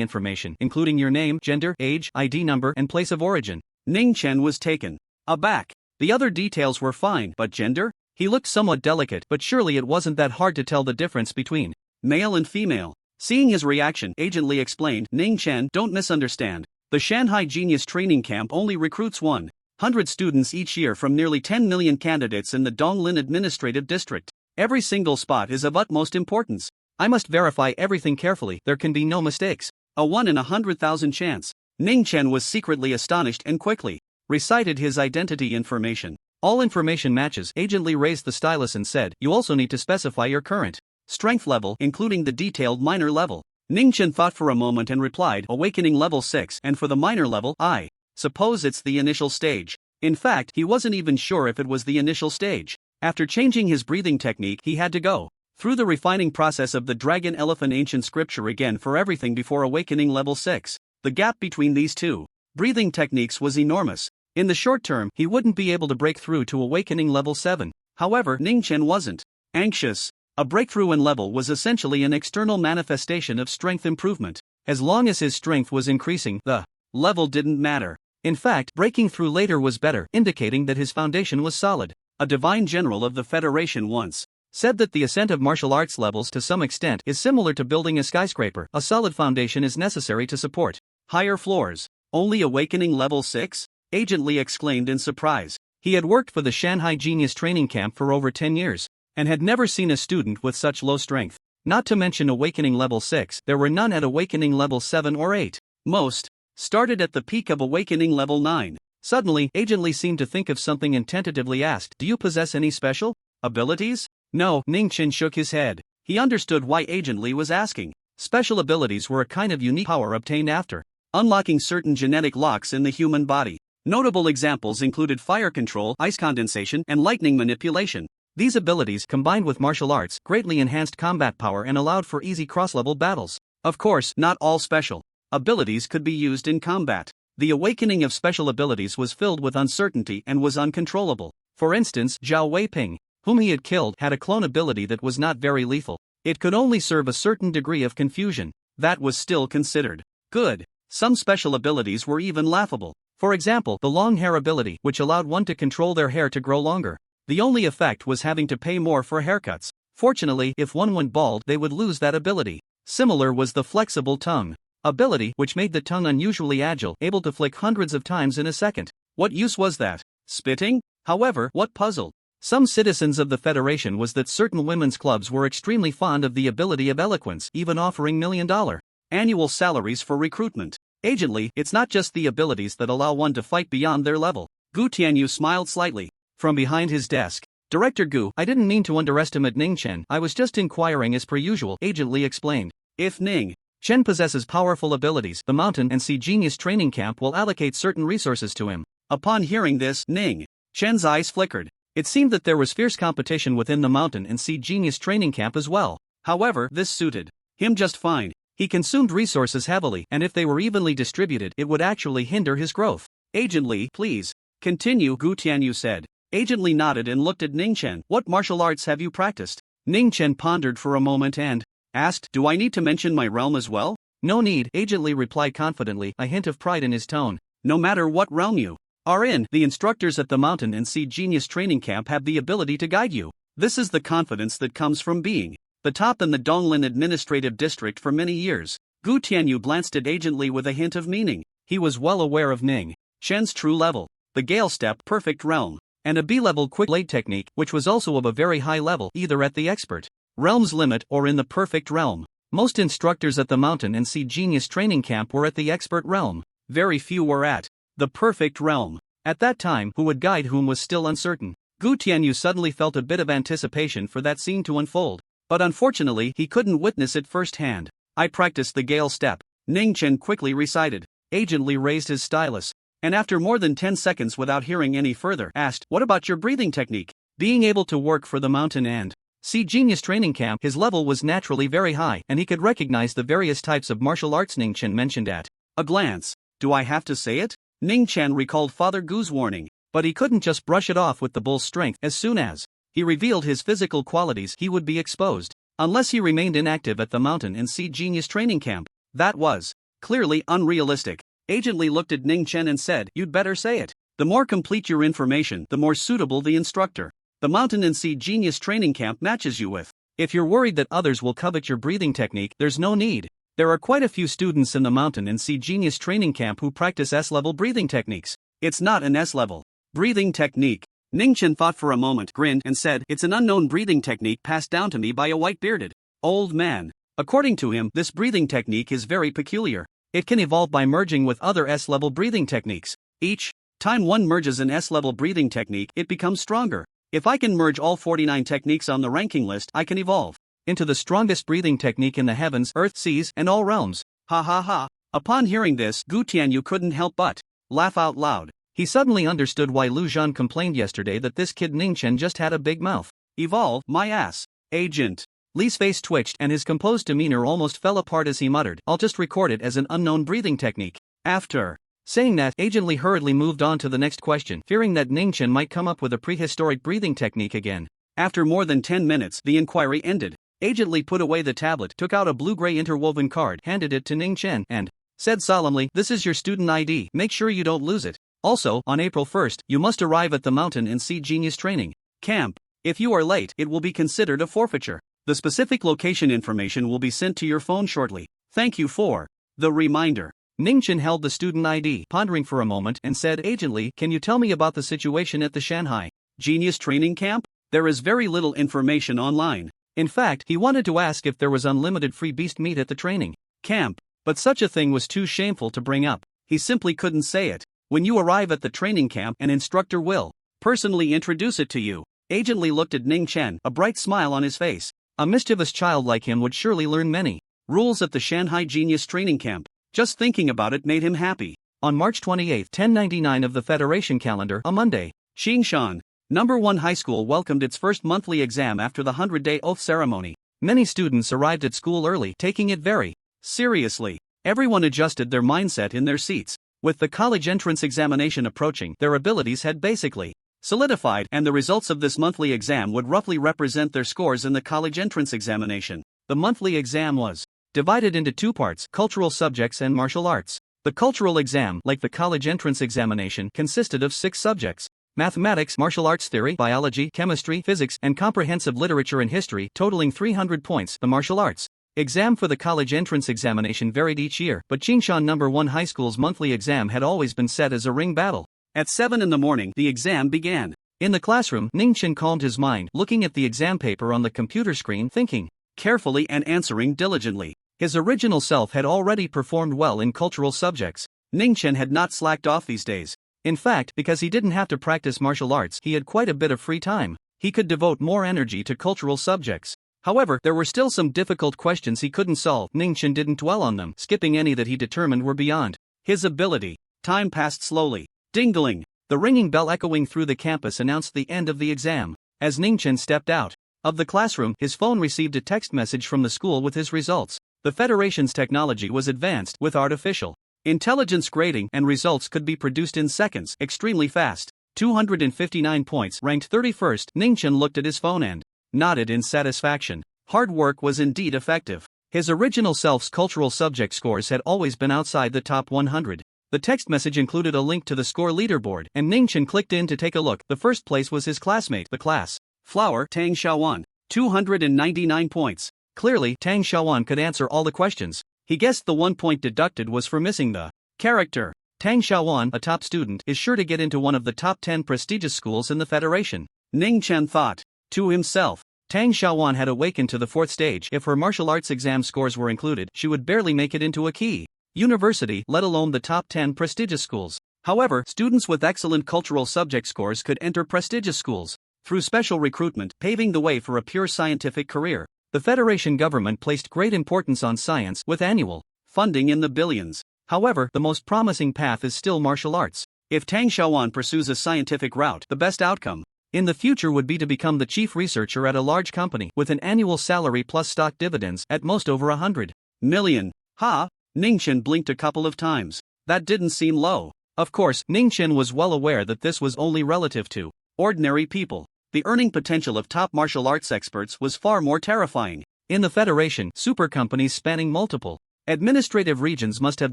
information, including your name, gender, age, ID number, and place of origin. Ning Chen was taken aback. The other details were fine, but gender? He looked somewhat delicate, but surely it wasn't that hard to tell the difference between male and female. Seeing his reaction, Agent Li explained, Ning Chen, don't misunderstand. The Shanghai Genius Training Camp only recruits 100 students each year from nearly 10 million candidates in the Donglin Administrative District. Every single spot is of utmost importance. I must verify everything carefully, there can be no mistakes. A 1 in 100,000 chance. Ning Chen was secretly astonished and quickly recited his identity information. All information matches. Agent Lee raised the stylus and said, you also need to specify your current strength level, including the detailed minor level. Ning Chen thought for a moment and replied, awakening level 6, and for the minor level, I suppose it's the initial stage. In fact, he wasn't even sure if it was the initial stage. After changing his breathing technique, he had to go through the refining process of the dragon elephant ancient scripture again for everything before awakening level 6. The gap between these two breathing techniques was enormous. In the short term, he wouldn't be able to break through to awakening level 7. However, Ning Chen wasn't anxious. A breakthrough in level was essentially an external manifestation of strength improvement. As long as his strength was increasing, the level didn't matter. In fact, breaking through later was better, indicating that his foundation was solid. A divine general of the Federation once said that the ascent of martial arts levels to some extent is similar to building a skyscraper. A solid foundation is necessary to support higher floors. Only awakening level 6? Agent Lee exclaimed in surprise. He had worked for the Shanghai Genius Training Camp for over 10 years, and had never seen a student with such low strength. Not to mention awakening level 6, there were none at awakening level 7 or 8. Most started at the peak of awakening level 9. Suddenly, Agent Lee seemed to think of something and tentatively asked, do you possess any special abilities? No, Ning Chen shook his head. He understood why Agent Lee was asking. Special abilities were a kind of unique power obtained after unlocking certain genetic locks in the human body. Notable examples included fire control, ice condensation, and lightning manipulation. These abilities, combined with martial arts, greatly enhanced combat power and allowed for easy cross-level battles. Of course, not all special abilities could be used in combat. The awakening of special abilities was filled with uncertainty and was uncontrollable. For instance, Zhao Weiping, whom he had killed, had a clone ability that was not very lethal. It could only serve a certain degree of confusion. That was still considered good. Some special abilities were even laughable. For example, the long hair ability, which allowed one to control their hair to grow longer. The only effect was having to pay more for haircuts. Fortunately, if one went bald, they would lose that ability. Similar was the flexible tongue ability, which made the tongue unusually agile, able to flick hundreds of times in a second. What use was that? Spitting? However, what puzzled some citizens of the Federation was that certain women's clubs were extremely fond of the ability of eloquence, even offering $1 million annual salaries for recruitment. Agent Lee, it's not just the abilities that allow one to fight beyond their level. Gu Tianyu smiled slightly from behind his desk. Director Gu, I didn't mean to underestimate Ning Chen, I was just inquiring as per usual, Agent Lee explained. If Ning Chen possesses powerful abilities, the Mountain and Sea Genius Training Camp will allocate certain resources to him. Upon hearing this, Ning Chen's eyes flickered. It seemed that there was fierce competition within the Mountain and Sea Genius Training Camp as well. However, this suited him just fine. He consumed resources heavily, and if they were evenly distributed, it would actually hinder his growth. Agent Lee, please continue, Gu Tianyu said. Agent Lee nodded and looked at Ning Chen. What martial arts have you practiced? Ning Chen pondered for a moment and asked, do I need to mention my realm as well? No need, Agent Lee replied confidently, a hint of pride in his tone. No matter what realm you are in, the instructors at the Mountain and Sea Genius Training Camp have the ability to guide you. This is the confidence that comes from being the top in the Donglin Administrative District for many years. Gu Tianyu glanced at Agent Lee with a hint of meaning. He was well aware of Ning Chen's true level, the Gale Step Perfect Realm, and a B-level quick blade technique, which was also of a very high level, either at the expert realm's limit or in the perfect realm. Most instructors at the Mountain and Sea Genius Training Camp were at the expert realm. Very few were at the perfect realm. At that time, who would guide whom was still uncertain. Gu Tianyu suddenly felt a bit of anticipation for that scene to unfold. But unfortunately, he couldn't witness it firsthand. I practiced the Gale Step, Ning Chen quickly recited. Agent Lee raised his stylus, and after more than 10 seconds without hearing any further, asked, what about your breathing technique? Being able to work for the Mountain and Sea Genius Training Camp, his level was naturally very high, and he could recognize the various types of martial arts Ning Chen mentioned at a glance. Do I have to say it? Ning Chen recalled Father Gu's warning, but he couldn't just brush it off with the bull's strength. As soon as he revealed his physical qualities, he would be exposed. Unless he remained inactive at the Mountain and Sea Genius Training Camp. That was clearly unrealistic. Agent Lee looked at Ning Chen and said, you'd better say it. The more complete your information, the more suitable the instructor the Mountain and Sea Genius Training Camp matches you with. If you're worried that others will covet your breathing technique, there's no need. There are quite a few students in the Mountain and Sea Genius training camp who practice S-level breathing techniques. It's not an S-level breathing technique. Ningchen thought for a moment, grinned, and said, it's an unknown breathing technique passed down to me by a white-bearded old man. According to him, this breathing technique is very peculiar. It can evolve by merging with other S-level breathing techniques. Each time one merges an S-level breathing technique, it becomes stronger. If I can merge all 49 techniques on the ranking list, I can evolve into the strongest breathing technique in the heavens, earth, seas, and all realms. Ha ha ha. Upon hearing this, Gu Tianyu couldn't help but laugh out loud. He suddenly understood why Lu Zhan complained yesterday that this kid Ningchen just had a big mouth. Evolve, my ass. Agent. Li's face twitched and his composed demeanor almost fell apart as he muttered, I'll just record it as an unknown breathing technique. After saying that, Agent Li hurriedly moved on to the next question, fearing that Ningchen might come up with a prehistoric breathing technique again. After more than 10 minutes, the inquiry ended. Agent Li put away the tablet, took out a blue-gray interwoven card, handed it to Ningchen, and said solemnly, this is your student ID, make sure you don't lose it. Also, on April 1st, you must arrive at the Mountain and Sea Genius training camp. If you are late, it will be considered a forfeiture. The specific location information will be sent to your phone shortly. Thank you for the reminder. Ningchen held the student ID, pondering for a moment, and said, Agent Li, can you tell me about the situation at the Shanghai Genius training camp? There is very little information online. In fact, he wanted to ask if there was unlimited free beast meat at the training camp, but such a thing was too shameful to bring up. He simply couldn't say it. When you arrive at the training camp, an instructor will personally introduce it to you. Agent Li looked at Ningchen, a bright smile on his face. A mischievous child like him would surely learn many rules at the Shanghai Genius training camp. Just thinking about it made him happy. On March 28, 1099 of the Federation calendar, a Monday, Xingshan No. 1 High School welcomed its first monthly exam after the 100-day oath ceremony. Many students arrived at school early, taking it very seriously. Everyone adjusted their mindset in their seats. With the college entrance examination approaching, their abilities had basically solidified, and the results of this monthly exam would roughly represent their scores in the college entrance examination. The monthly exam was divided into two parts, cultural subjects and martial arts. The cultural exam, like the college entrance examination, consisted of 6 subjects: mathematics, martial arts theory, biology, chemistry, physics, and comprehensive literature and history, totaling 300 points. The martial arts exam for the college entrance examination varied each year, but Qingshan No. 1 High School's monthly exam had always been set as a ring battle. At 7 in the morning, the exam began. In the classroom, Ningchen calmed his mind, looking at the exam paper on the computer screen, thinking carefully and answering diligently. His original self had already performed well in cultural subjects. Ningchen had not slacked off these days. In fact, because he didn't have to practice martial arts, he had quite a bit of free time. He could devote more energy to cultural subjects. However, there were still some difficult questions he couldn't solve. Ningchen didn't dwell on them, skipping any that he determined were beyond his ability. Time passed slowly. Ding-a-ling. The ringing bell echoing through the campus announced the end of the exam. As Ningchen stepped out of the classroom, his phone received a text message from the school with his results. The Federation's technology was advanced, with artificial intelligence grading, and results could be produced in seconds, extremely fast. 259 points, ranked 31st. Ningchen looked at his phone and nodded in satisfaction. Hard work was indeed effective. His original self's cultural subject scores had always been outside the top 100. The text message included a link to the score leaderboard, and Ningchen clicked in to take a look. The first place was his classmate, the class flower, Tang Xiaowan. 299 points. Clearly, Tang Xiaowan could answer all the questions. He guessed the 1 point deducted was for missing the character. Tang Xiaowan, a top student, is sure to get into one of the top 10 prestigious schools in the Federation. Ningchen thought to himself. Tang Xiaowan had awakened to the 4th stage. If her martial arts exam scores were included, she would barely make it into a key university, let alone the top 10 prestigious schools. However, students with excellent cultural subject scores could enter prestigious schools through special recruitment, paving the way for a pure scientific career. The Federation government placed great importance on science, with annual funding in the billions. However, the most promising path is still martial arts. If Tang Xiaowan pursues a scientific route, the best outcome in the future would be to become the chief researcher at a large company, with an annual salary plus stock dividends, at most over 100 million. Ha! Ningchen blinked a couple of times. That didn't seem low. Of course, Ningchen was well aware that this was only relative to ordinary people. The earning potential of top martial arts experts was far more terrifying. In the Federation, super companies spanning multiple administrative regions must have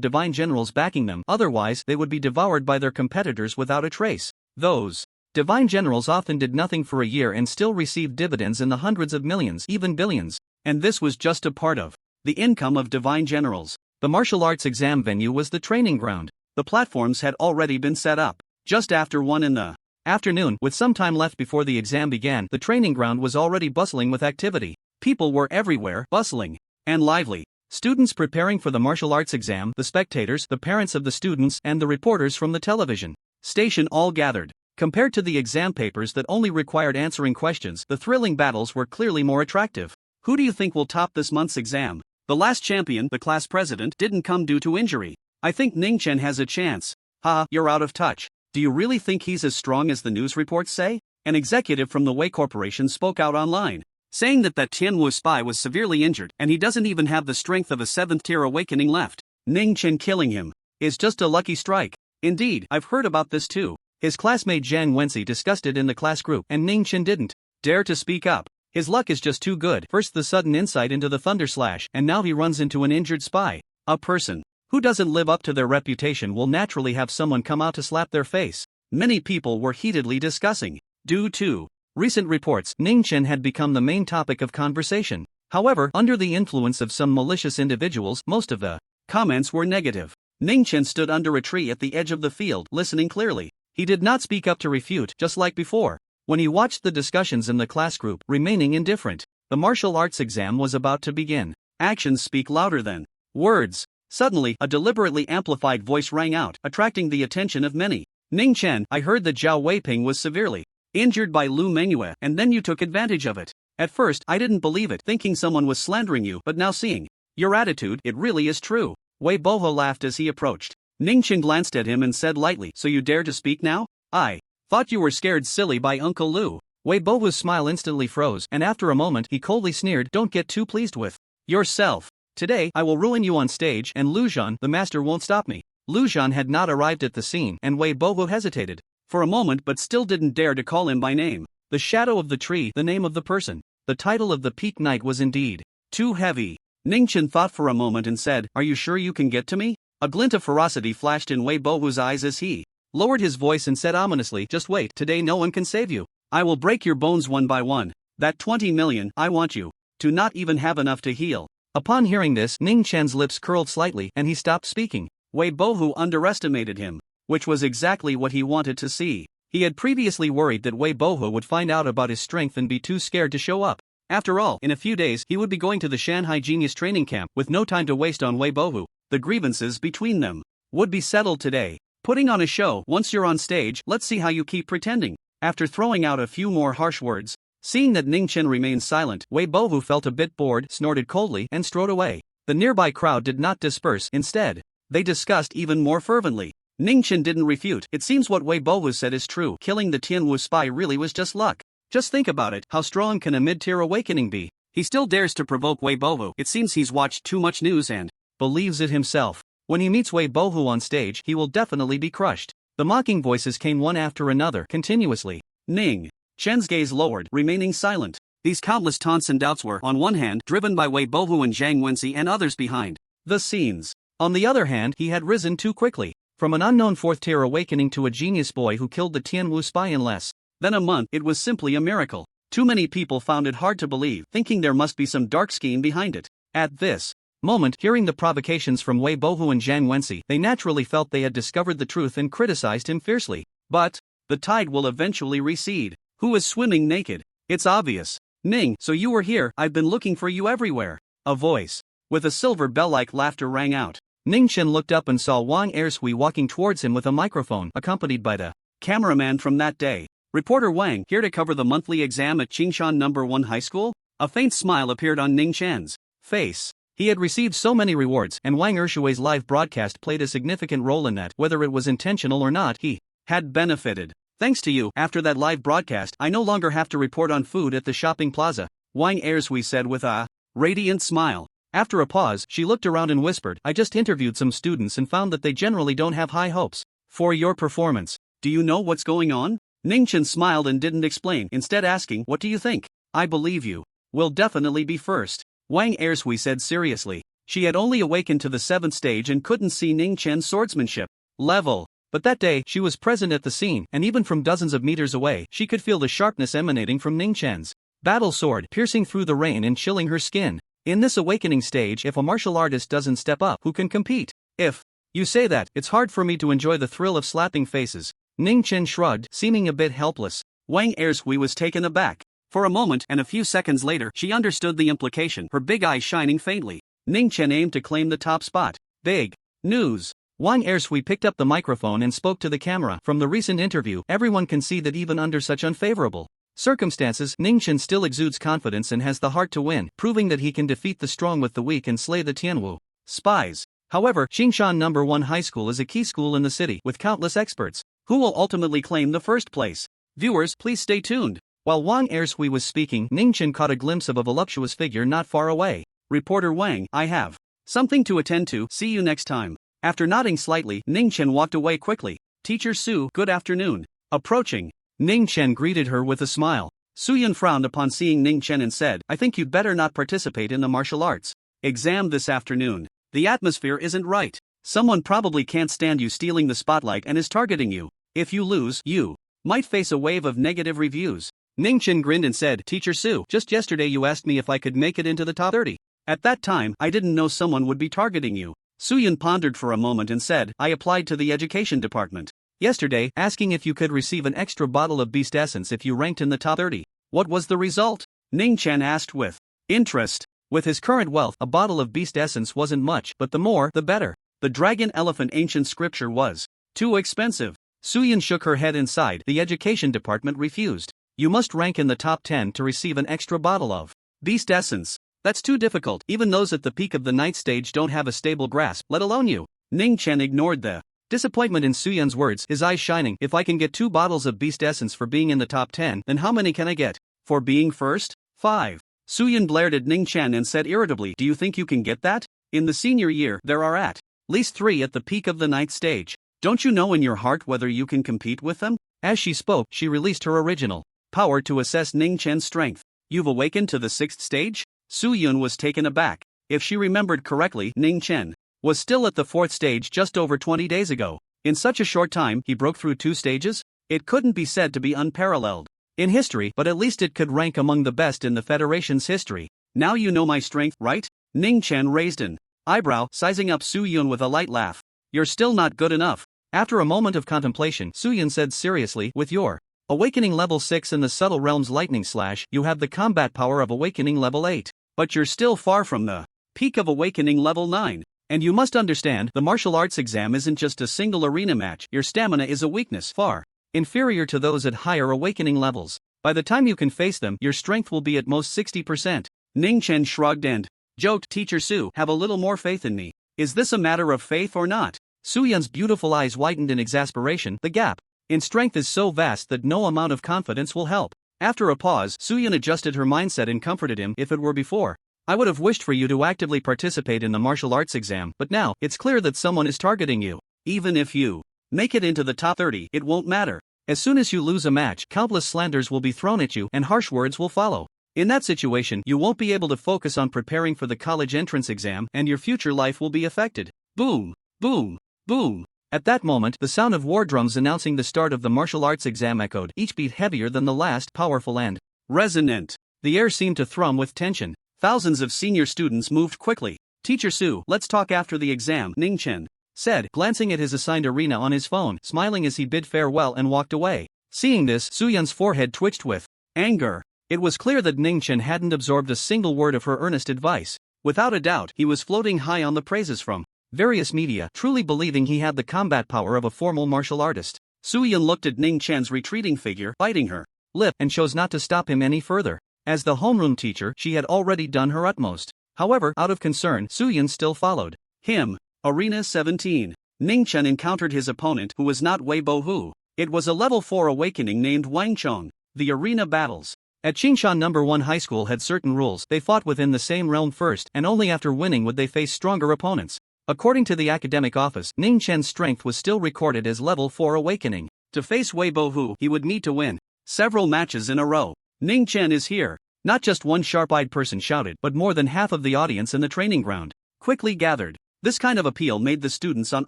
divine generals backing them, otherwise they would be devoured by their competitors without a trace. Those divine generals often did nothing for a year and still received dividends in the hundreds of millions, even billions. And this was just a part of the income of divine generals. The martial arts exam venue was the training ground. The platforms had already been set up. Just after 1 in the afternoon, with some time left before the exam began, the training ground was already bustling with activity. People were everywhere, bustling and lively. Students preparing for the martial arts exam, the spectators, the parents of the students, and the reporters from the television station all gathered. Compared to the exam papers that only required answering questions, the thrilling battles were clearly more attractive. Who do you think will top this month's exam? The last champion, the class president, didn't come due to injury. I think Ning Chen has a chance. Ha, you're out of touch. Do you really think he's as strong as the news reports say? An executive from the Wei Corporation spoke out online, saying that Tianwu spy was severely injured and he doesn't even have the strength of a 7th-tier awakening left. Ning Chen killing him is just a lucky strike. Indeed, I've heard about this too. His classmate Zhang Wenxi discussed it in the class group, and Ning Chen didn't dare to speak up. His luck is just too good. First the sudden insight into the thunder slash, and now he runs into an injured spy. A person who doesn't live up to their reputation will naturally have someone come out to slap their face. Many people were heatedly discussing. Due to recent reports, Ning Chen had become the main topic of conversation. However, under the influence of some malicious individuals, most of the comments were negative. Ning Chen stood under a tree at the edge of the field, listening clearly. He did not speak up to refute, just like before. When he watched the discussions in the class group, remaining indifferent, the martial arts exam was about to begin. Actions speak louder than words. Suddenly, a deliberately amplified voice rang out, attracting the attention of many. Ning Chen, I heard that Zhao Weiping was severely injured by Lu Mengyue, and then you took advantage of it. At first, I didn't believe it, thinking someone was slandering you, but now seeing your attitude, it really is true. Wei Boho laughed as he approached. Ning Chen glanced at him and said lightly, so you dare to speak now? I thought you were scared silly by Uncle Lu. Wei Bohu's smile instantly froze, and after a moment he coldly sneered, don't get too pleased with yourself. Today, I will ruin you on stage, and Lu Zhan, the master, won't stop me. Lu Zhan had not arrived at the scene, and Wei Bohu hesitated for a moment but still didn't dare to call him by name. The shadow of the tree, the name of the person. The title of the peak knight was indeed too heavy. Ning Chen thought for a moment and said, are you sure you can get to me? A glint of ferocity flashed in Wei Bohu's eyes as he lowered his voice and said ominously, just wait, today no one can save you. I will break your bones one by one. That 20 million, I want you to not even have enough to heal. Upon hearing this, Ning Chen's lips curled slightly and he stopped speaking. Wei Bohu underestimated him, which was exactly what he wanted to see. He had previously worried that Wei Bohu would find out about his strength and be too scared to show up. After all, in a few days he would be going to the Shanghai Genius Training Camp with no time to waste on Wei Bohu. The grievances between them would be settled today. Putting on a show, once you're on stage, let's see how you keep pretending. After throwing out a few more harsh words, seeing that Ning Chen remained silent, Wei Bohu felt a bit bored, snorted coldly, and strode away. The nearby crowd did not disperse, instead they discussed even more fervently. Ning Chen didn't refute. It seems what Wei Bohu said is true. Killing the Tianwu spy really was just luck. Just think about it, how strong can a mid-tier awakening be? He still dares to provoke Wei Bohu. It seems he's watched too much news and believes it himself. When he meets Wei Bohu on stage, he will definitely be crushed. The mocking voices came one after another, continuously. Ning Chen's gaze lowered, remaining silent. These countless taunts and doubts were, on one hand, driven by Wei Bohu and Zhang Wenxi and others behind the scenes. On the other hand, he had risen too quickly. From an unknown 4th-tier awakening to a genius boy who killed the Tianwu spy in less than a month, it was simply a miracle. Too many people found it hard to believe, thinking there must be some dark scheme behind it. At this moment, hearing the provocations from Wei Bohu and Zhang Wenxi, they naturally felt they had discovered the truth and criticized him fiercely. But the tide will eventually recede. Who is swimming naked? It's obvious. Ning, so you were here, I've been looking for you everywhere. A voice with a silver bell-like laughter rang out. Ning Chen looked up and saw Wang Ersui walking towards him with a microphone, accompanied by the cameraman from that day. Reporter Wang, here to cover the monthly exam at Qingshan No. 1 High School? A faint smile appeared on Ning Chen's face. He had received so many rewards, and Wang Ersui's live broadcast played a significant role in that. Whether it was intentional or not, he had benefited. Thanks to you, after that live broadcast, I no longer have to report on food at the shopping plaza, Wang Ersui said with a radiant smile. After a pause, she looked around and whispered, I just interviewed some students and found that they generally don't have high hopes for your performance. Do you know what's going on? Ning Chen smiled and didn't explain, instead asking, what do you think? I believe you will definitely be first, Wang Ersui said seriously. She had only awakened to the 7th stage and couldn't see Ning Chen's swordsmanship level. But that day, she was present at the scene, and even from dozens of meters away, she could feel the sharpness emanating from Ning Chen's battle sword, piercing through the rain and chilling her skin. In this awakening stage, if a martial artist doesn't step up, who can compete? If you say that, it's hard for me to enjoy the thrill of slapping faces. Ning Chen shrugged, seeming a bit helpless. Wang Ershui was taken aback. For a moment and a few seconds later, she understood the implication, her big eyes shining faintly. Ning Chen aimed to claim the top spot. Big news. Wang Ershui picked up the microphone and spoke to the camera. From the recent interview, everyone can see that even under such unfavorable circumstances, Ning Chen still exudes confidence and has the heart to win, proving that he can defeat the strong with the weak and slay the Tianwu spies. However, Qingshan No. 1 High School is a key school in the city, with countless experts, who will ultimately claim the first place. Viewers, please stay tuned. While Wang Ershui was speaking, Ning Chen caught a glimpse of a voluptuous figure not far away. Reporter Wang, I have something to attend to, see you next time. After nodding slightly, Ning Chen walked away quickly. Teacher Su, good afternoon. Approaching, Ning Chen greeted her with a smile. Su Yun frowned upon seeing Ning Chen and said, I think you'd better not participate in the martial arts exam this afternoon. The atmosphere isn't right. Someone probably can't stand you stealing the spotlight and is targeting you. If you lose, you might face a wave of negative reviews. Ning Chen grinned and said, Teacher Su, just yesterday you asked me if I could make it into the top 30. At that time, I didn't know someone would be targeting you. Su Yun pondered for a moment and said, I applied to the education department yesterday, asking if you could receive an extra bottle of Beast Essence if you ranked in the top 30. What was the result? Ning Chen asked with interest. With his current wealth, a bottle of Beast Essence wasn't much, but the more, the better. The dragon elephant ancient scripture was too expensive. Su Yun shook her head and sighed. The education department refused. You must rank in the top 10 to receive an extra bottle of Beast Essence. That's too difficult. Even those at the peak of the ninth stage don't have a stable grasp, let alone you. Ning Chen ignored the disappointment in Su Yun's words, his eyes shining. If I can get 2 bottles of Beast Essence for being in the top 10, then how many can I get for being first? 5. Su Yun blared at Ning Chen and said irritably, do you think you can get that? In the senior year, there are at least 3 at the peak of the ninth stage. Don't you know in your heart whether you can compete with them? As she spoke, she released her original power to assess Ning Chen's strength. You've awakened to the 6th stage? Su Yun was taken aback. If she remembered correctly, Ning Chen was still at the 4th stage just over 20 days ago. In such a short time, he broke through 2 stages? It couldn't be said to be unparalleled in history, but at least it could rank among the best in the Federation's history. Now you know my strength, right? Ning Chen raised an eyebrow, sizing up Su Yun with a light laugh. You're still not good enough. After a moment of contemplation, Su Yun said seriously, with your awakening level 6 in the subtle realm's lightning slash, you have the combat power of awakening level 8. But you're still far from the peak of awakening level 9. And you must understand, the martial arts exam isn't just a single arena match. Your stamina is a weakness far inferior to those at higher awakening levels. By the time you can face them, your strength will be at most 60%. Ning Chen shrugged and joked, Teacher Su, have a little more faith in me. Is this a matter of faith or not? Su Yun's beautiful eyes widened in exasperation. The gap in strength is so vast that no amount of confidence will help. After a pause, Su Yun adjusted her mindset and comforted him. If it were before, I would have wished for you to actively participate in the martial arts exam, but now, it's clear that someone is targeting you. Even if you make it into the top 30, it won't matter. As soon as you lose a match, countless slanders will be thrown at you and harsh words will follow. In that situation, you won't be able to focus on preparing for the college entrance exam and your future life will be affected. Boom, boom, boom. At that moment, the sound of war drums announcing the start of the martial arts exam echoed, each beat heavier than the last, powerful and resonant. The air seemed to thrum with tension. Thousands of senior students moved quickly. Teacher Su, let's talk after the exam, Ning Chen said, glancing at his assigned arena on his phone, smiling as he bid farewell and walked away. Seeing this, Su Yun's forehead twitched with anger. It was clear that Ning Chen hadn't absorbed a single word of her earnest advice. Without a doubt, he was floating high on the praises from various media, truly believing he had the combat power of a formal martial artist. Su Yun looked at Ning Chen's retreating figure, biting her lip, and chose not to stop him any further. As the homeroom teacher, she had already done her utmost. However, out of concern, Su Yun still followed him. Arena 17. Ning Chen encountered his opponent, who was not Wei Bo Hu. It was a level 4 awakening named Wang Chong. The arena battles at Qingshan No. 1 High School had certain rules. They fought within the same realm first, and only after winning would they face stronger opponents. According to the academic office, Ning Chen's strength was still recorded as level 4 awakening. To face Wei Bo Hu, he would need to win several matches in a row. Ning Chen is here. Not just one sharp-eyed person shouted, but more than half of the audience in the training ground quickly gathered. This kind of appeal made the students on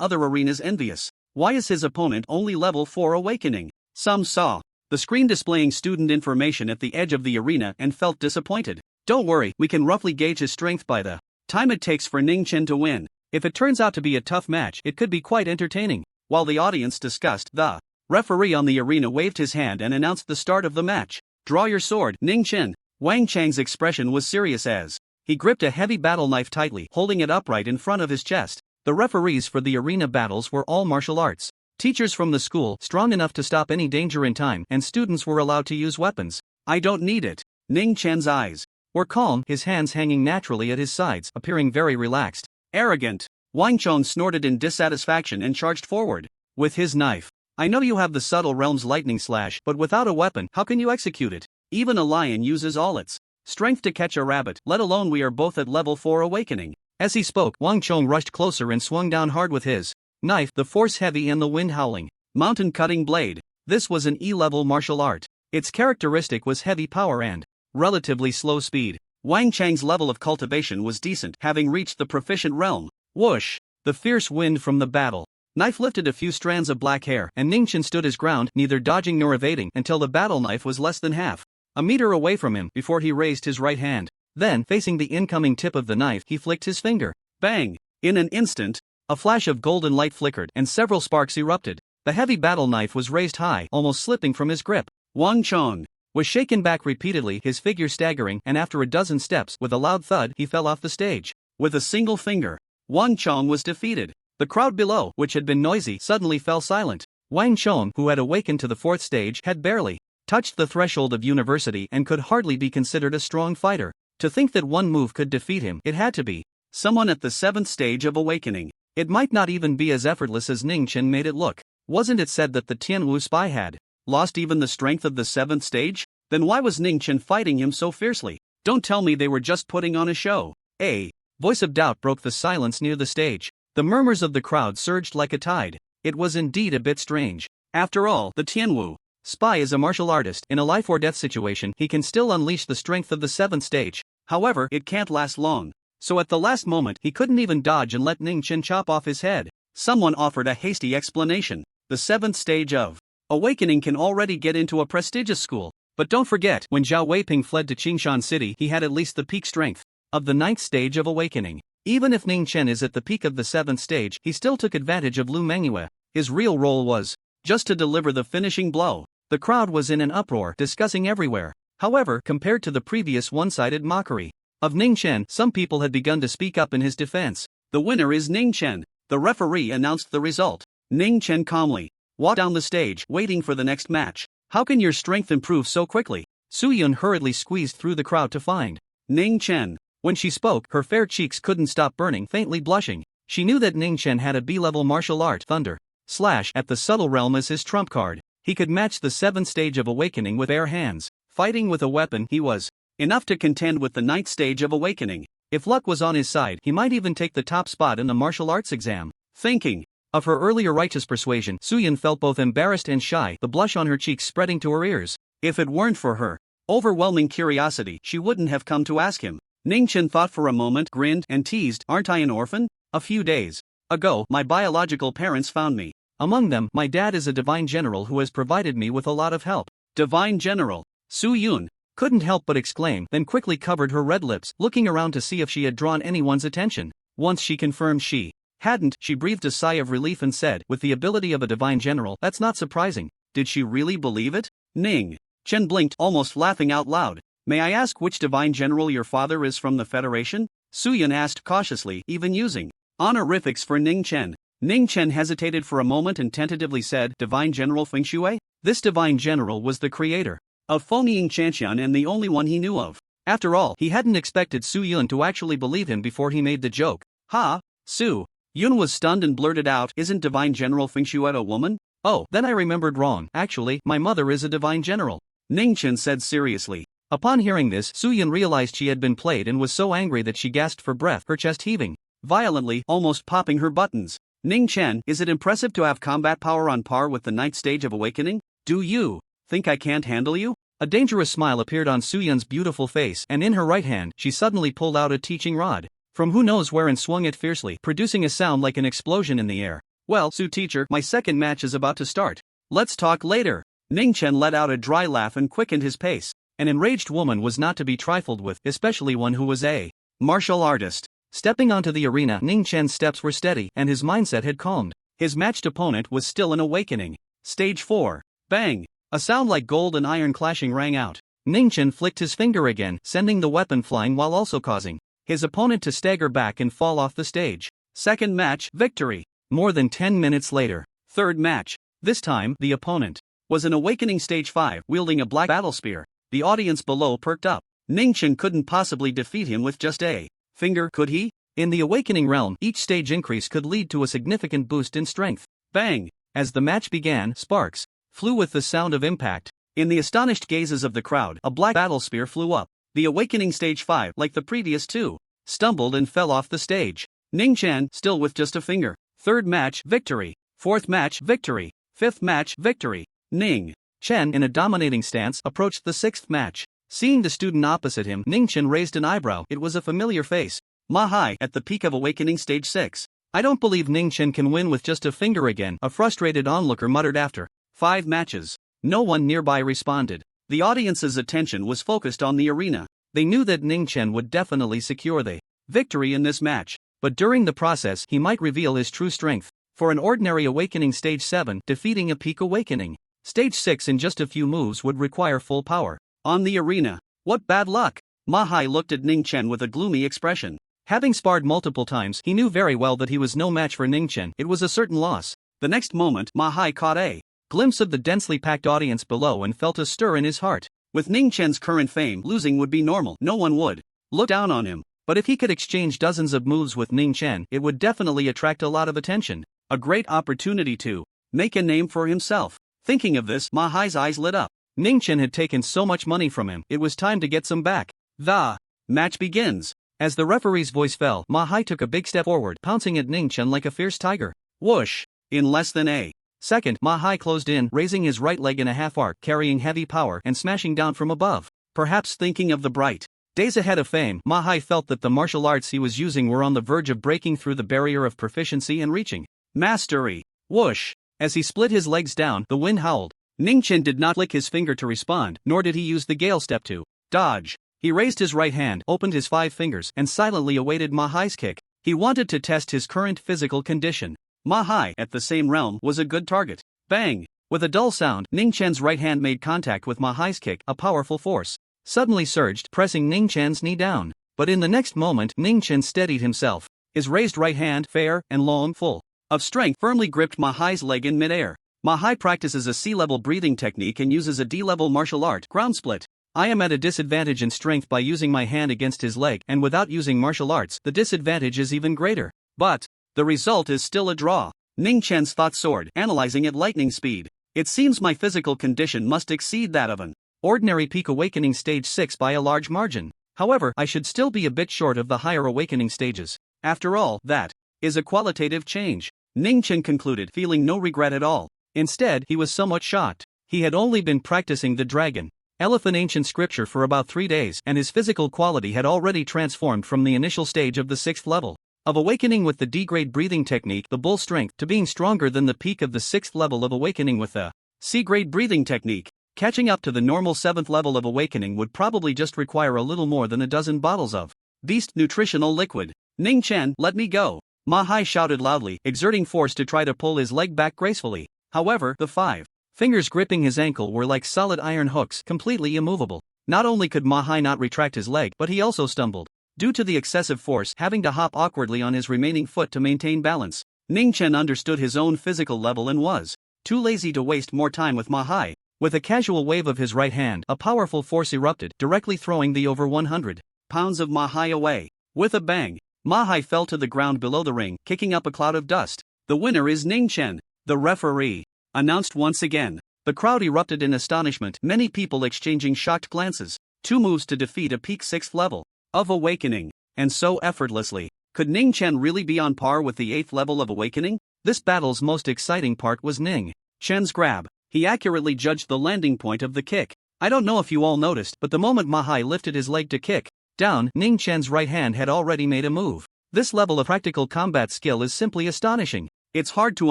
other arenas envious. Why is his opponent only level 4 awakening? Some saw the screen displaying student information at the edge of the arena and felt disappointed. Don't worry, we can roughly gauge his strength by the time it takes for Ning Chen to win. If it turns out to be a tough match, it could be quite entertaining." While the audience discussed, the referee on the arena waved his hand and announced the start of the match. "Draw your sword, Ning Chen." Wang Chang's expression was serious as he gripped a heavy battle knife tightly, holding it upright in front of his chest. The referees for the arena battles were all martial arts teachers from the school, strong enough to stop any danger in time, and students were allowed to use weapons. "I don't need it." Ning Chen's eyes were calm, his hands hanging naturally at his sides, appearing very relaxed. "Arrogant." Wang Chong snorted in dissatisfaction and charged forward with his knife. "I know you have the subtle realm's lightning slash, but without a weapon, how can you execute it? Even a lion uses all its strength to catch a rabbit, let alone we are both at level 4 awakening." As he spoke, Wang Chong rushed closer and swung down hard with his knife, the force heavy and the wind howling. Mountain cutting blade. This was an E-level martial art. Its characteristic was heavy power and relatively slow speed. Wang Chang's level of cultivation was decent, having reached the proficient realm. Whoosh! The fierce wind from the battle knife lifted a few strands of black hair, and Ning Chen stood his ground, neither dodging nor evading, until the battle knife was less than half a meter away from him before he raised his right hand. Then, facing the incoming tip of the knife, he flicked his finger. Bang! In an instant, a flash of golden light flickered, and several sparks erupted. The heavy battle knife was raised high, almost slipping from his grip. Wang Chong was shaken back repeatedly, his figure staggering, and after a dozen steps, with a loud thud, he fell off the stage. With a single finger, Wang Chong was defeated. The crowd below, which had been noisy, suddenly fell silent. Wang Chong, who had awakened to the 4th stage, had barely touched the threshold of university and could hardly be considered a strong fighter. To think that one move could defeat him, it had to be someone at the 7th stage of awakening. It might not even be as effortless as Ning Chen made it look. Wasn't it said that the Tianwu spy had lost even the strength of the 7th stage? Then why was Ning Chen fighting him so fiercely? Don't tell me they were just putting on a show. A voice of doubt broke the silence near the stage. The murmurs of the crowd surged like a tide. It was indeed a bit strange. After all, the Tianwu spy is a martial artist. In a life or death situation, he can still unleash the strength of the 7th stage. However, it can't last long. So at the last moment, he couldn't even dodge and let Ning Chen chop off his head. Someone offered a hasty explanation. The 7th stage of awakening can already get into a prestigious school. But don't forget, when Zhao Weiping fled to Qingshan City, he had at least the peak strength of the 9th stage of awakening. Even if Ning Chen is at the peak of the 7th stage, he still took advantage of Lu Manhwa. His real role was just to deliver the finishing blow. The crowd was in an uproar, discussing everywhere. However, compared to the previous one-sided mockery of Ning Chen, some people had begun to speak up in his defense. The winner is Ning Chen. The referee announced the result. Ning Chen calmly walked down the stage, waiting for the next match. How can your strength improve so quickly? Su Yun hurriedly squeezed through the crowd to find Ning Chen. When she spoke, her fair cheeks couldn't stop burning, faintly blushing. She knew that Ning Chen had a B-level martial art, Thunder Slash, at the subtle realm as his trump card. He could match the 7th stage of awakening with bare hands. Fighting with a weapon, he was enough to contend with the 9th stage of awakening. If luck was on his side, he might even take the top spot in the martial arts exam. Thinking of her earlier righteous persuasion, Su Yun felt both embarrassed and shy, the blush on her cheeks spreading to her ears. If it weren't for her overwhelming curiosity, she wouldn't have come to ask him. Ning Chen thought for a moment, grinned, and teased, "Aren't I an orphan? A few days ago, my biological parents found me. Among them, my dad is a divine general who has provided me with a lot of help." Divine general? Su Yun couldn't help but exclaim, then quickly covered her red lips, looking around to see if she had drawn anyone's attention. Once she confirmed she hadn't, she breathed a sigh of relief and said, "With the ability of a divine general, that's not surprising." Did she really believe it? Ning Chen blinked, almost laughing out loud. "May I ask which divine general your father is from the Federation?" Su Yun asked cautiously, even using honorifics for Ning Chen. Ning Chen hesitated for a moment and tentatively said, "Divine General Feng Shui?" This divine general was the creator of Fengniang Chanxian and the only one he knew of. After all, he hadn't expected Su Yun to actually believe him before he made the joke. "Ha!" Su Yun was stunned and blurted out, "Isn't Divine General Feng Shui a woman?" "Oh, then I remembered wrong. Actually, my mother is a divine general," Ning Chen said seriously. Upon hearing this, Su Yun realized she had been played and was so angry that she gasped for breath, her chest heaving violently, almost popping her buttons. "Ning Chen, is it impressive to have combat power on par with the 9th stage of awakening? Do you think I can't handle you?" A dangerous smile appeared on Su Yun's beautiful face, and in her right hand, she suddenly pulled out a teaching rod from who knows where and swung it fiercely, producing a sound like an explosion in the air. "Well, Su teacher, my second match is about to start. Let's talk later." Ning Chen let out a dry laugh and quickened his pace. An enraged woman was not to be trifled with, especially one who was a martial artist. Stepping onto the arena, Ning Chen's steps were steady and his mindset had calmed. His matched opponent was still an awakening. Stage 4. Bang! A sound like gold and iron clashing rang out. Ning Chen flicked his finger again, sending the weapon flying while also causing his opponent to stagger back and fall off the stage. Second match, victory. More than 10 minutes later. Third match. This time, the opponent was an awakening stage 5, wielding a black battle spear. The audience below perked up. Ning Chen couldn't possibly defeat him with just a finger, could he? In the awakening realm, each stage increase could lead to a significant boost in strength. Bang! As the match began, sparks flew with the sound of impact. In the astonished gazes of the crowd, a black battle spear flew up. The awakening stage 5, like the previous two, stumbled and fell off the stage. Ning Chen, still with just a finger. Third match, victory. Fourth match, victory. Fifth match, victory. Ning Chen, in a dominating stance, approached the sixth match. Seeing the student opposite him, Ning Chen raised an eyebrow. It was a familiar face. Mahai, at the peak of awakening stage 6. I don't believe Ning Chen can win with just a finger again, a frustrated onlooker muttered after 5 matches. No one nearby responded. The audience's attention was focused on the arena. They knew that Ning Chen would definitely secure the victory in this match. But during the process, he might reveal his true strength. For an ordinary awakening stage 7, defeating a peak awakening stage 6 in just a few moves would require full power. On the arena. What bad luck! Mahai looked at Ning Chen with a gloomy expression. Having sparred multiple times, he knew very well that he was no match for Ning Chen. It was a certain loss. The next moment, Mahai caught a glimpse of the densely packed audience below and felt a stir in his heart. With Ning Chen's current fame, losing would be normal. No one would look down on him. But if he could exchange dozens of moves with Ning Chen, it would definitely attract a lot of attention. A great opportunity to make a name for himself. Thinking of this, Mahai's eyes lit up. Ning Chen had taken so much money from him, it was time to get some back. The match begins. As the referee's voice fell, Mahai took a big step forward, pouncing at Ning Chen like a fierce tiger. Whoosh! In less than a second, Mahai closed in, raising his right leg in a half arc, carrying heavy power and smashing down from above. Perhaps thinking of the bright days ahead of fame, Mahai felt that the martial arts he was using were on the verge of breaking through the barrier of proficiency and reaching mastery. Whoosh! As he split his legs down, the wind howled. Ning Chen did not lick his finger to respond, nor did he use the gale step to dodge. He raised his right hand, opened his 5 fingers, and silently awaited Mahai's kick. He wanted to test his current physical condition. Mahai, at the same realm, was a good target. Bang! With a dull sound, Ning Chen's right hand made contact with Mahai's kick. A powerful force suddenly surged, pressing Ning Chen's knee down. But in the next moment, Ning Chen steadied himself. His raised right hand, fair and long, full of strength, firmly gripped Mahai's leg in midair. Mahai practices a C-level breathing technique and uses a D-level martial art, ground split. I am at a disadvantage in strength by using my hand against his leg, and without using martial arts, the disadvantage is even greater. But the result is still a draw. Ning Chen's thoughts soared, analyzing at lightning speed. It seems my physical condition must exceed that of an ordinary peak awakening stage 6 by a large margin. However, I should still be a bit short of the higher awakening stages. After all, that is a qualitative change. Ning Chen concluded, feeling no regret at all. Instead, he was somewhat shocked. He had only been practicing the dragon elephant ancient scripture for about 3 days, and his physical quality had already transformed from the initial stage of the 6th level of awakening with the D-grade breathing technique, the bull strength, to being stronger than the peak of the 6th level of awakening with the C-grade breathing technique. Catching up to the normal 7th level of awakening would probably just require a little more than a dozen bottles of beast nutritional liquid. Ning Chen, let me go! Mahai shouted loudly, exerting force to try to pull his leg back gracefully. However, the 5 fingers gripping his ankle were like solid iron hooks, completely immovable. Not only could Mahai not retract his leg, but he also stumbled. Due to the excessive force, having to hop awkwardly on his remaining foot to maintain balance. Ning Chen understood his own physical level and was too lazy to waste more time with Mahai. With a casual wave of his right hand, a powerful force erupted, directly throwing the over 100 pounds of Mahai away. With a bang, Mahai fell to the ground below the ring, kicking up a cloud of dust. The winner is Ning Chen. The referee announced once again. The crowd erupted in astonishment, many people exchanging shocked glances. 2 moves to defeat a peak 6th level of awakening, and so effortlessly. Could Ning Chen really be on par with the 8th level of awakening? This battle's most exciting part was Ning Chen's grab. He accurately judged the landing point of the kick. I don't know if you all noticed, but the moment Mahai lifted his leg to kick down, Ning Chen's right hand had already made a move. This level of practical combat skill is simply astonishing. It's hard to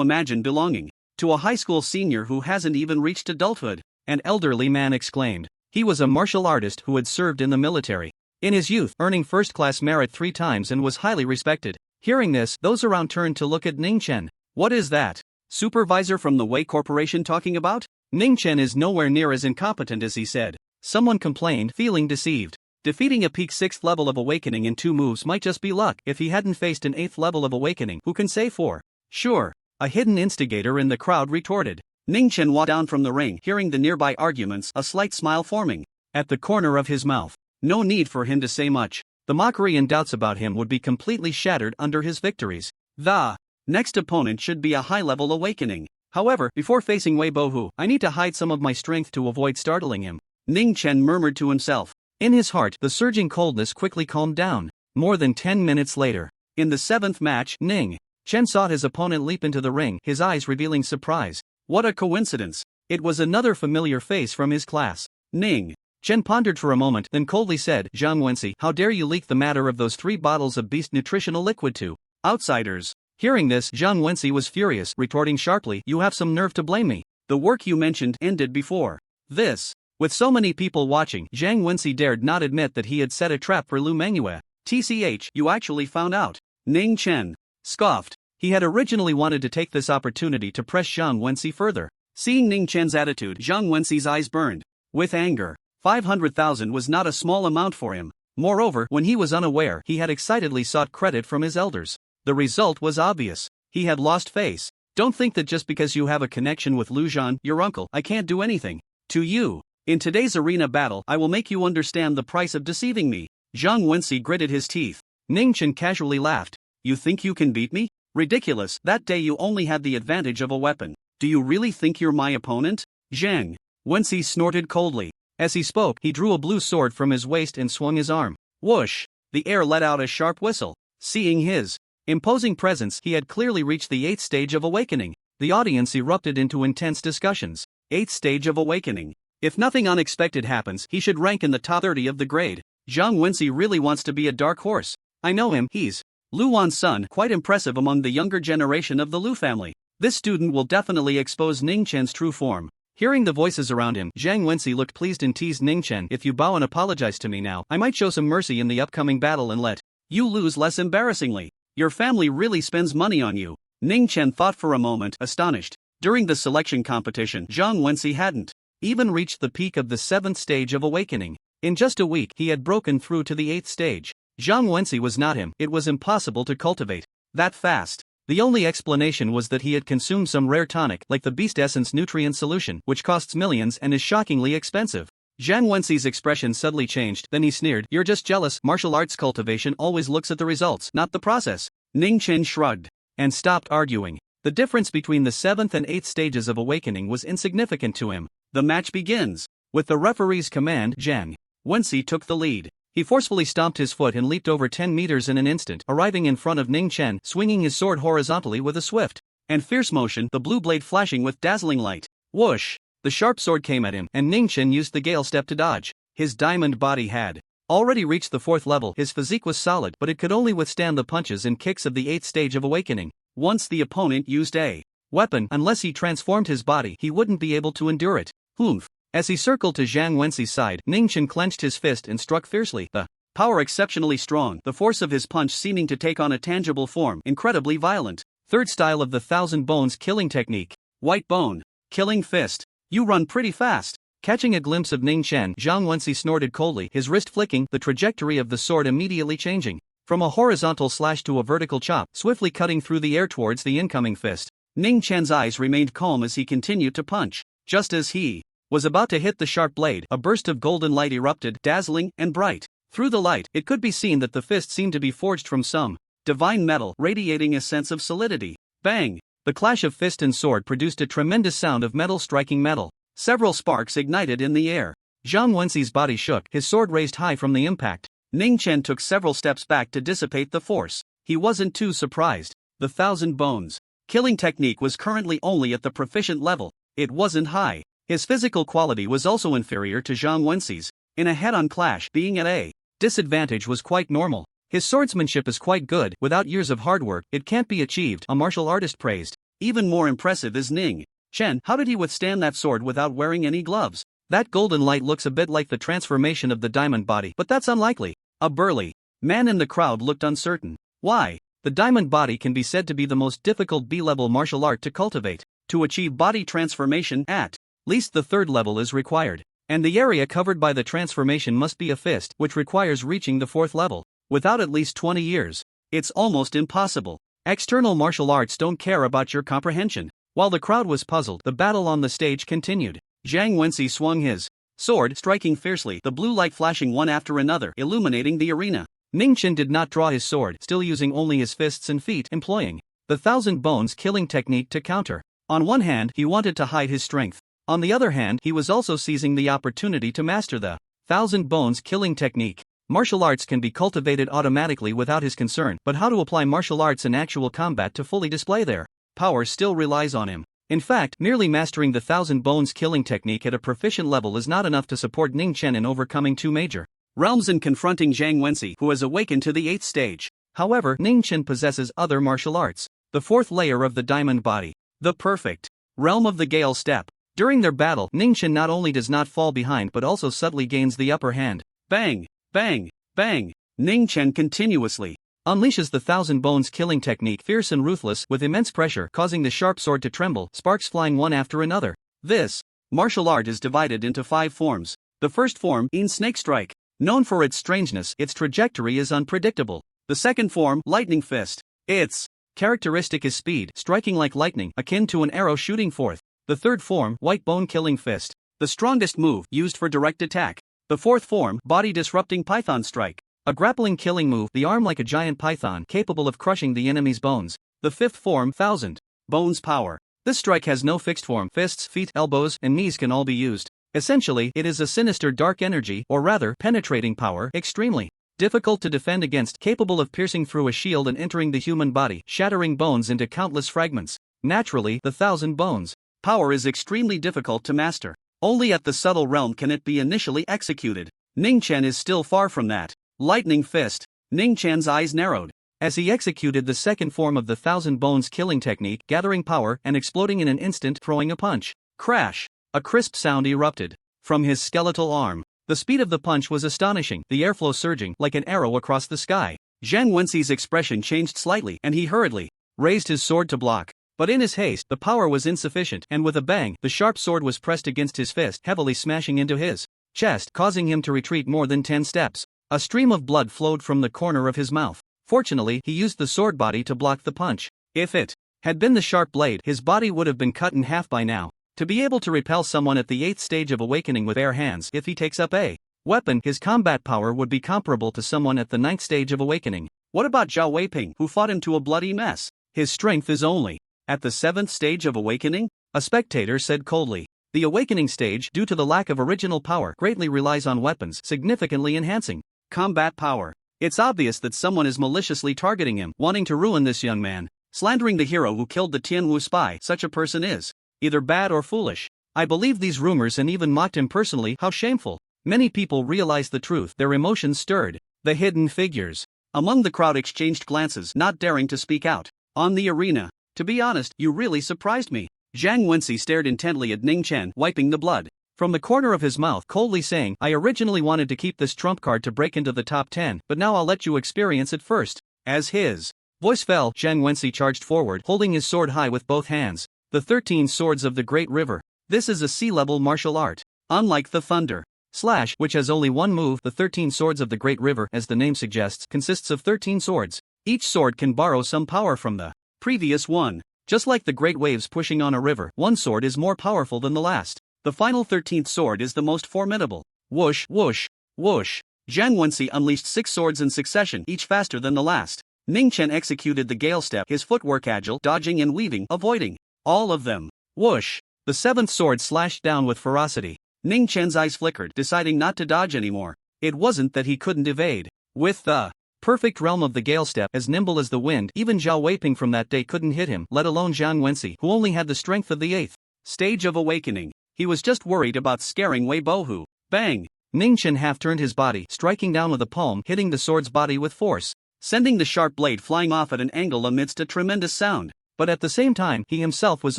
imagine belonging to a high school senior who hasn't even reached adulthood, an elderly man exclaimed. He was a martial artist who had served in the military in his youth, earning first-class merit 3 times and was highly respected. Hearing this, those around turned to look at Ning Chen. What is that supervisor from the Wei Corporation talking about? Ning Chen is nowhere near as incompetent as he said. Someone complained, feeling deceived. Defeating a peak 6th level of awakening in 2 moves might just be luck. If he hadn't faced an 8th level of awakening, who can say for sure? A hidden instigator in the crowd retorted. Ning Chen walked down from the ring, hearing the nearby arguments, a slight smile forming at the corner of his mouth. No need for him to say much. The mockery and doubts about him would be completely shattered under his victories. The next opponent should be a high-level awakening. However, before facing Wei Bohu, I need to hide some of my strength to avoid startling him, Ning Chen murmured to himself. In his heart, the surging coldness quickly calmed down. More than 10 minutes later, in the 7th match, Ning Chen saw his opponent leap into the ring, his eyes revealing surprise. What a coincidence! It was another familiar face from his class. Ning Chen pondered for a moment, then coldly said, Zhang Wenxi, how dare you leak the matter of those 3 bottles of beast nutritional liquid to outsiders? Hearing this, Zhang Wenxi was furious, retorting sharply, you have some nerve to blame me. The work you mentioned ended before this. With so many people watching, Zhang Wenxi dared not admit that he had set a trap for Lu Mengyue. TCH, you actually found out. Ning Chen scoffed. He had originally wanted to take this opportunity to press Zhang Wenxi further. Seeing Ning Chen's attitude, Zhang Wenxi's eyes burned with anger. 500,000 was not a small amount for him. Moreover, when he was unaware, he had excitedly sought credit from his elders. The result was obvious. He had lost face. Don't think that just because you have a connection with Lu Zhan, your uncle, I can't do anything to you. In today's arena battle, I will make you understand the price of deceiving me. Zhang Wenxi gritted his teeth. Ning Chen casually laughed. You think you can beat me? Ridiculous, that day you only had the advantage of a weapon. Do you really think you're my opponent? Zhang Wenxi snorted coldly. As he spoke, he drew a blue sword from his waist and swung his arm. Whoosh! The air let out a sharp whistle. Seeing his imposing presence, he had clearly reached the 8th stage of awakening. The audience erupted into intense discussions. 8th stage of awakening. If nothing unexpected happens, he should rank in the top 30 of the grade. Zhang Wenxi really wants to be a dark horse. I know him, he's Lu Wan's son, quite impressive among the younger generation of the Lu family. This student will definitely expose Ning Chen's true form. Hearing the voices around him, Zhang Wenxi looked pleased and teased Ning Chen, if you bow and apologize to me now, I might show some mercy in the upcoming battle and let you lose less embarrassingly. Your family really spends money on you. Ning Chen thought for a moment, astonished. During the selection competition, Zhang Wenxi hadn't even reached the peak of the 7th stage of awakening. In just a week, he had broken through to the 8th stage. Zhang Wenxi was not him, it was impossible to cultivate that fast. The only explanation was that he had consumed some rare tonic like the Beast Essence nutrient solution, which costs millions and is shockingly expensive. Zhang Wenxi's expression suddenly changed, then he sneered, you're just jealous, martial arts cultivation always looks at the results, not the process. Ning Chen shrugged and stopped arguing. The difference between the 7th and 8th stages of awakening was insignificant to him. The match begins. With the referee's command, Zhang Wenxi took the lead. He forcefully stomped his foot and leaped over 10 meters in an instant, arriving in front of Ning Chen, swinging his sword horizontally with a swift and fierce motion, the blue blade flashing with dazzling light. Whoosh! The sharp sword came at him, and Ning Chen used the gale step to dodge. His diamond body had already reached the 4th level. His physique was solid, but it could only withstand the punches and kicks of the 8th stage of awakening. Once the opponent used a weapon, unless he transformed his body, he wouldn't be able to endure it. Humph! As he circled to Zhang Wenxi's side, Ning Chen clenched his fist and struck fiercely. The power exceptionally strong, the force of his punch seeming to take on a tangible form, incredibly violent. 3rd style of the 1,000 bones killing technique. White bone. Killing fist. You run pretty fast. Catching a glimpse of Ning Chen, Zhang Wenxi snorted coldly, his wrist flicking, the trajectory of the sword immediately changing. From a horizontal slash to a vertical chop, swiftly cutting through the air towards the incoming fist. Ning Chen's eyes remained calm as he continued to punch. Just as he was about to hit the sharp blade, a burst of golden light erupted, dazzling and bright. Through the light, it could be seen that the fist seemed to be forged from some divine metal, radiating a sense of solidity. Bang! The clash of fist and sword produced a tremendous sound of metal striking metal. Several sparks ignited in the air. Zhang Wenxi's body shook, his sword raised high from the impact. Ning Chen took several steps back to dissipate the force. He wasn't too surprised. The 1,000 bones killing technique was currently only at the proficient level. It wasn't high. His physical quality was also inferior to Zhang Wenxi's. In a head-on clash, being at a disadvantage was quite normal. His swordsmanship is quite good. Without years of hard work, it can't be achieved, a martial artist praised. Even more impressive is Ning Chen. How did he withstand that sword without wearing any gloves? That golden light looks a bit like the transformation of the diamond body, but that's unlikely. A burly man in the crowd looked uncertain. Why? The diamond body can be said to be the most difficult B-level martial art to cultivate. To achieve body transformation, at least the third level is required. And the area covered by the transformation must be a fist, which requires reaching the fourth level. Without at least 20 years, it's almost impossible. External martial arts don't care about your comprehension. While the crowd was puzzled, the battle on the stage continued. Zhang Wenxi swung his sword, striking fiercely, the blue light flashing one after another, illuminating the arena. Ning Chen did not draw his sword, still using only his fists and feet, employing the thousand bones killing technique to counter. On one hand, he wanted to hide his strength. On the other hand, he was also seizing the opportunity to master the thousand bones killing technique. Martial arts can be cultivated automatically without his concern, but how to apply martial arts in actual combat to fully display their power still relies on him. In fact, merely mastering the thousand bones killing technique at a proficient level is not enough to support Ning Chen in overcoming two major realms and confronting Zhang Wenxi, who has awakened to the 8th stage. However, Ning Chen possesses other martial arts. The fourth layer of the diamond body, the perfect realm of the Gale Step. During their battle, Ning Chen not only does not fall behind but also subtly gains the upper hand. Bang! Bang! Bang! Ning Chen continuously unleashes the thousand bones killing technique, fierce and ruthless, with immense pressure, causing the sharp sword to tremble, sparks flying one after another. This martial art is divided into 5 forms. The first form, Yin Snake Strike. Known for its strangeness, its trajectory is unpredictable. The second form, Lightning Fist. Its characteristic is speed, striking like lightning, akin to an arrow shooting forth. The third form, White Bone Killing Fist. The strongest move, used for direct attack. The fourth form, Body Disrupting Python Strike. A grappling killing move, the arm like a giant python, capable of crushing the enemy's bones. The fifth form, Thousand Bones Power. This strike has no fixed form, fists, feet, elbows, and knees can all be used. Essentially, it is a sinister dark energy, or rather, penetrating power, extremely difficult to defend against, capable of piercing through a shield and entering the human body, shattering bones into countless fragments. Naturally, the thousand bones power is extremely difficult to master. Only at the subtle realm can it be initially executed. Ning Chen is still far from that. Lightning Fist. Ning Chen's eyes narrowed as he executed the second form of the thousand bones killing technique, gathering power and exploding in an instant, throwing a punch. Crash! A crisp sound erupted from his skeletal arm. The speed of the punch was astonishing, the airflow surging like an arrow across the sky. Zhang Wenxi's expression changed slightly, and he hurriedly raised his sword to block. But in his haste, the power was insufficient, and with a bang, the sharp sword was pressed against his fist, heavily smashing into his chest, causing him to retreat more than 10 steps. A stream of blood flowed from the corner of his mouth. Fortunately, he used the sword body to block the punch. If it had been the sharp blade, his body would have been cut in half by now. To be able to repel someone at the 8th stage of awakening with bare hands, if he takes up a weapon, his combat power would be comparable to someone at the 9th stage of awakening. What about Zhao Weiping, who fought him to a bloody mess? His strength is only at the 7th stage of awakening? A spectator said coldly. The awakening stage, due to the lack of original power, greatly relies on weapons, significantly enhancing combat power. It's obvious that someone is maliciously targeting him, wanting to ruin this young man, slandering the hero who killed the Tianwu spy. Such a person is either bad or foolish. I believed these rumors and even mocked him personally. How shameful. Many people realized the truth, their emotions stirred. The hidden figures among the crowd exchanged glances, not daring to speak out. On the arena, to be honest, you really surprised me. Zhang Wenxi stared intently at Ning Chen, wiping the blood from the corner of his mouth, coldly saying, I originally wanted to keep this trump card to break into the top 10, but now I'll let you experience it first. As his voice fell, Zhang Wenxi charged forward, holding his sword high with both hands. The 13 Swords of the Great River. This is a sea-level martial art. Unlike the Thunder Slash, which has only one move, the 13 Swords of the Great River, as the name suggests, consists of 13 swords. Each sword can borrow some power from the previous one. Just like the great waves pushing on a river, one sword is more powerful than the last. The final 13th sword is the most formidable. Whoosh, whoosh, whoosh. Zhang Wenxi unleashed 6 swords in succession, each faster than the last. Ning Chen executed the Gale Step, his footwork agile, dodging and weaving, avoiding all of them. Whoosh! The 7th sword slashed down with ferocity. Ning Chen's eyes flickered, deciding not to dodge anymore. It wasn't that he couldn't evade. With the perfect realm of the Gale Step, as nimble as the wind, even Zhao Weiping from that day couldn't hit him, let alone Zhang Wenxi, who only had the strength of the 8th stage of awakening. He was just worried about scaring Wei Bohu. Bang! Ning Chen half-turned his body, striking down with a palm, hitting the sword's body with force, sending the sharp blade flying off at an angle amidst a tremendous sound. But at the same time, he himself was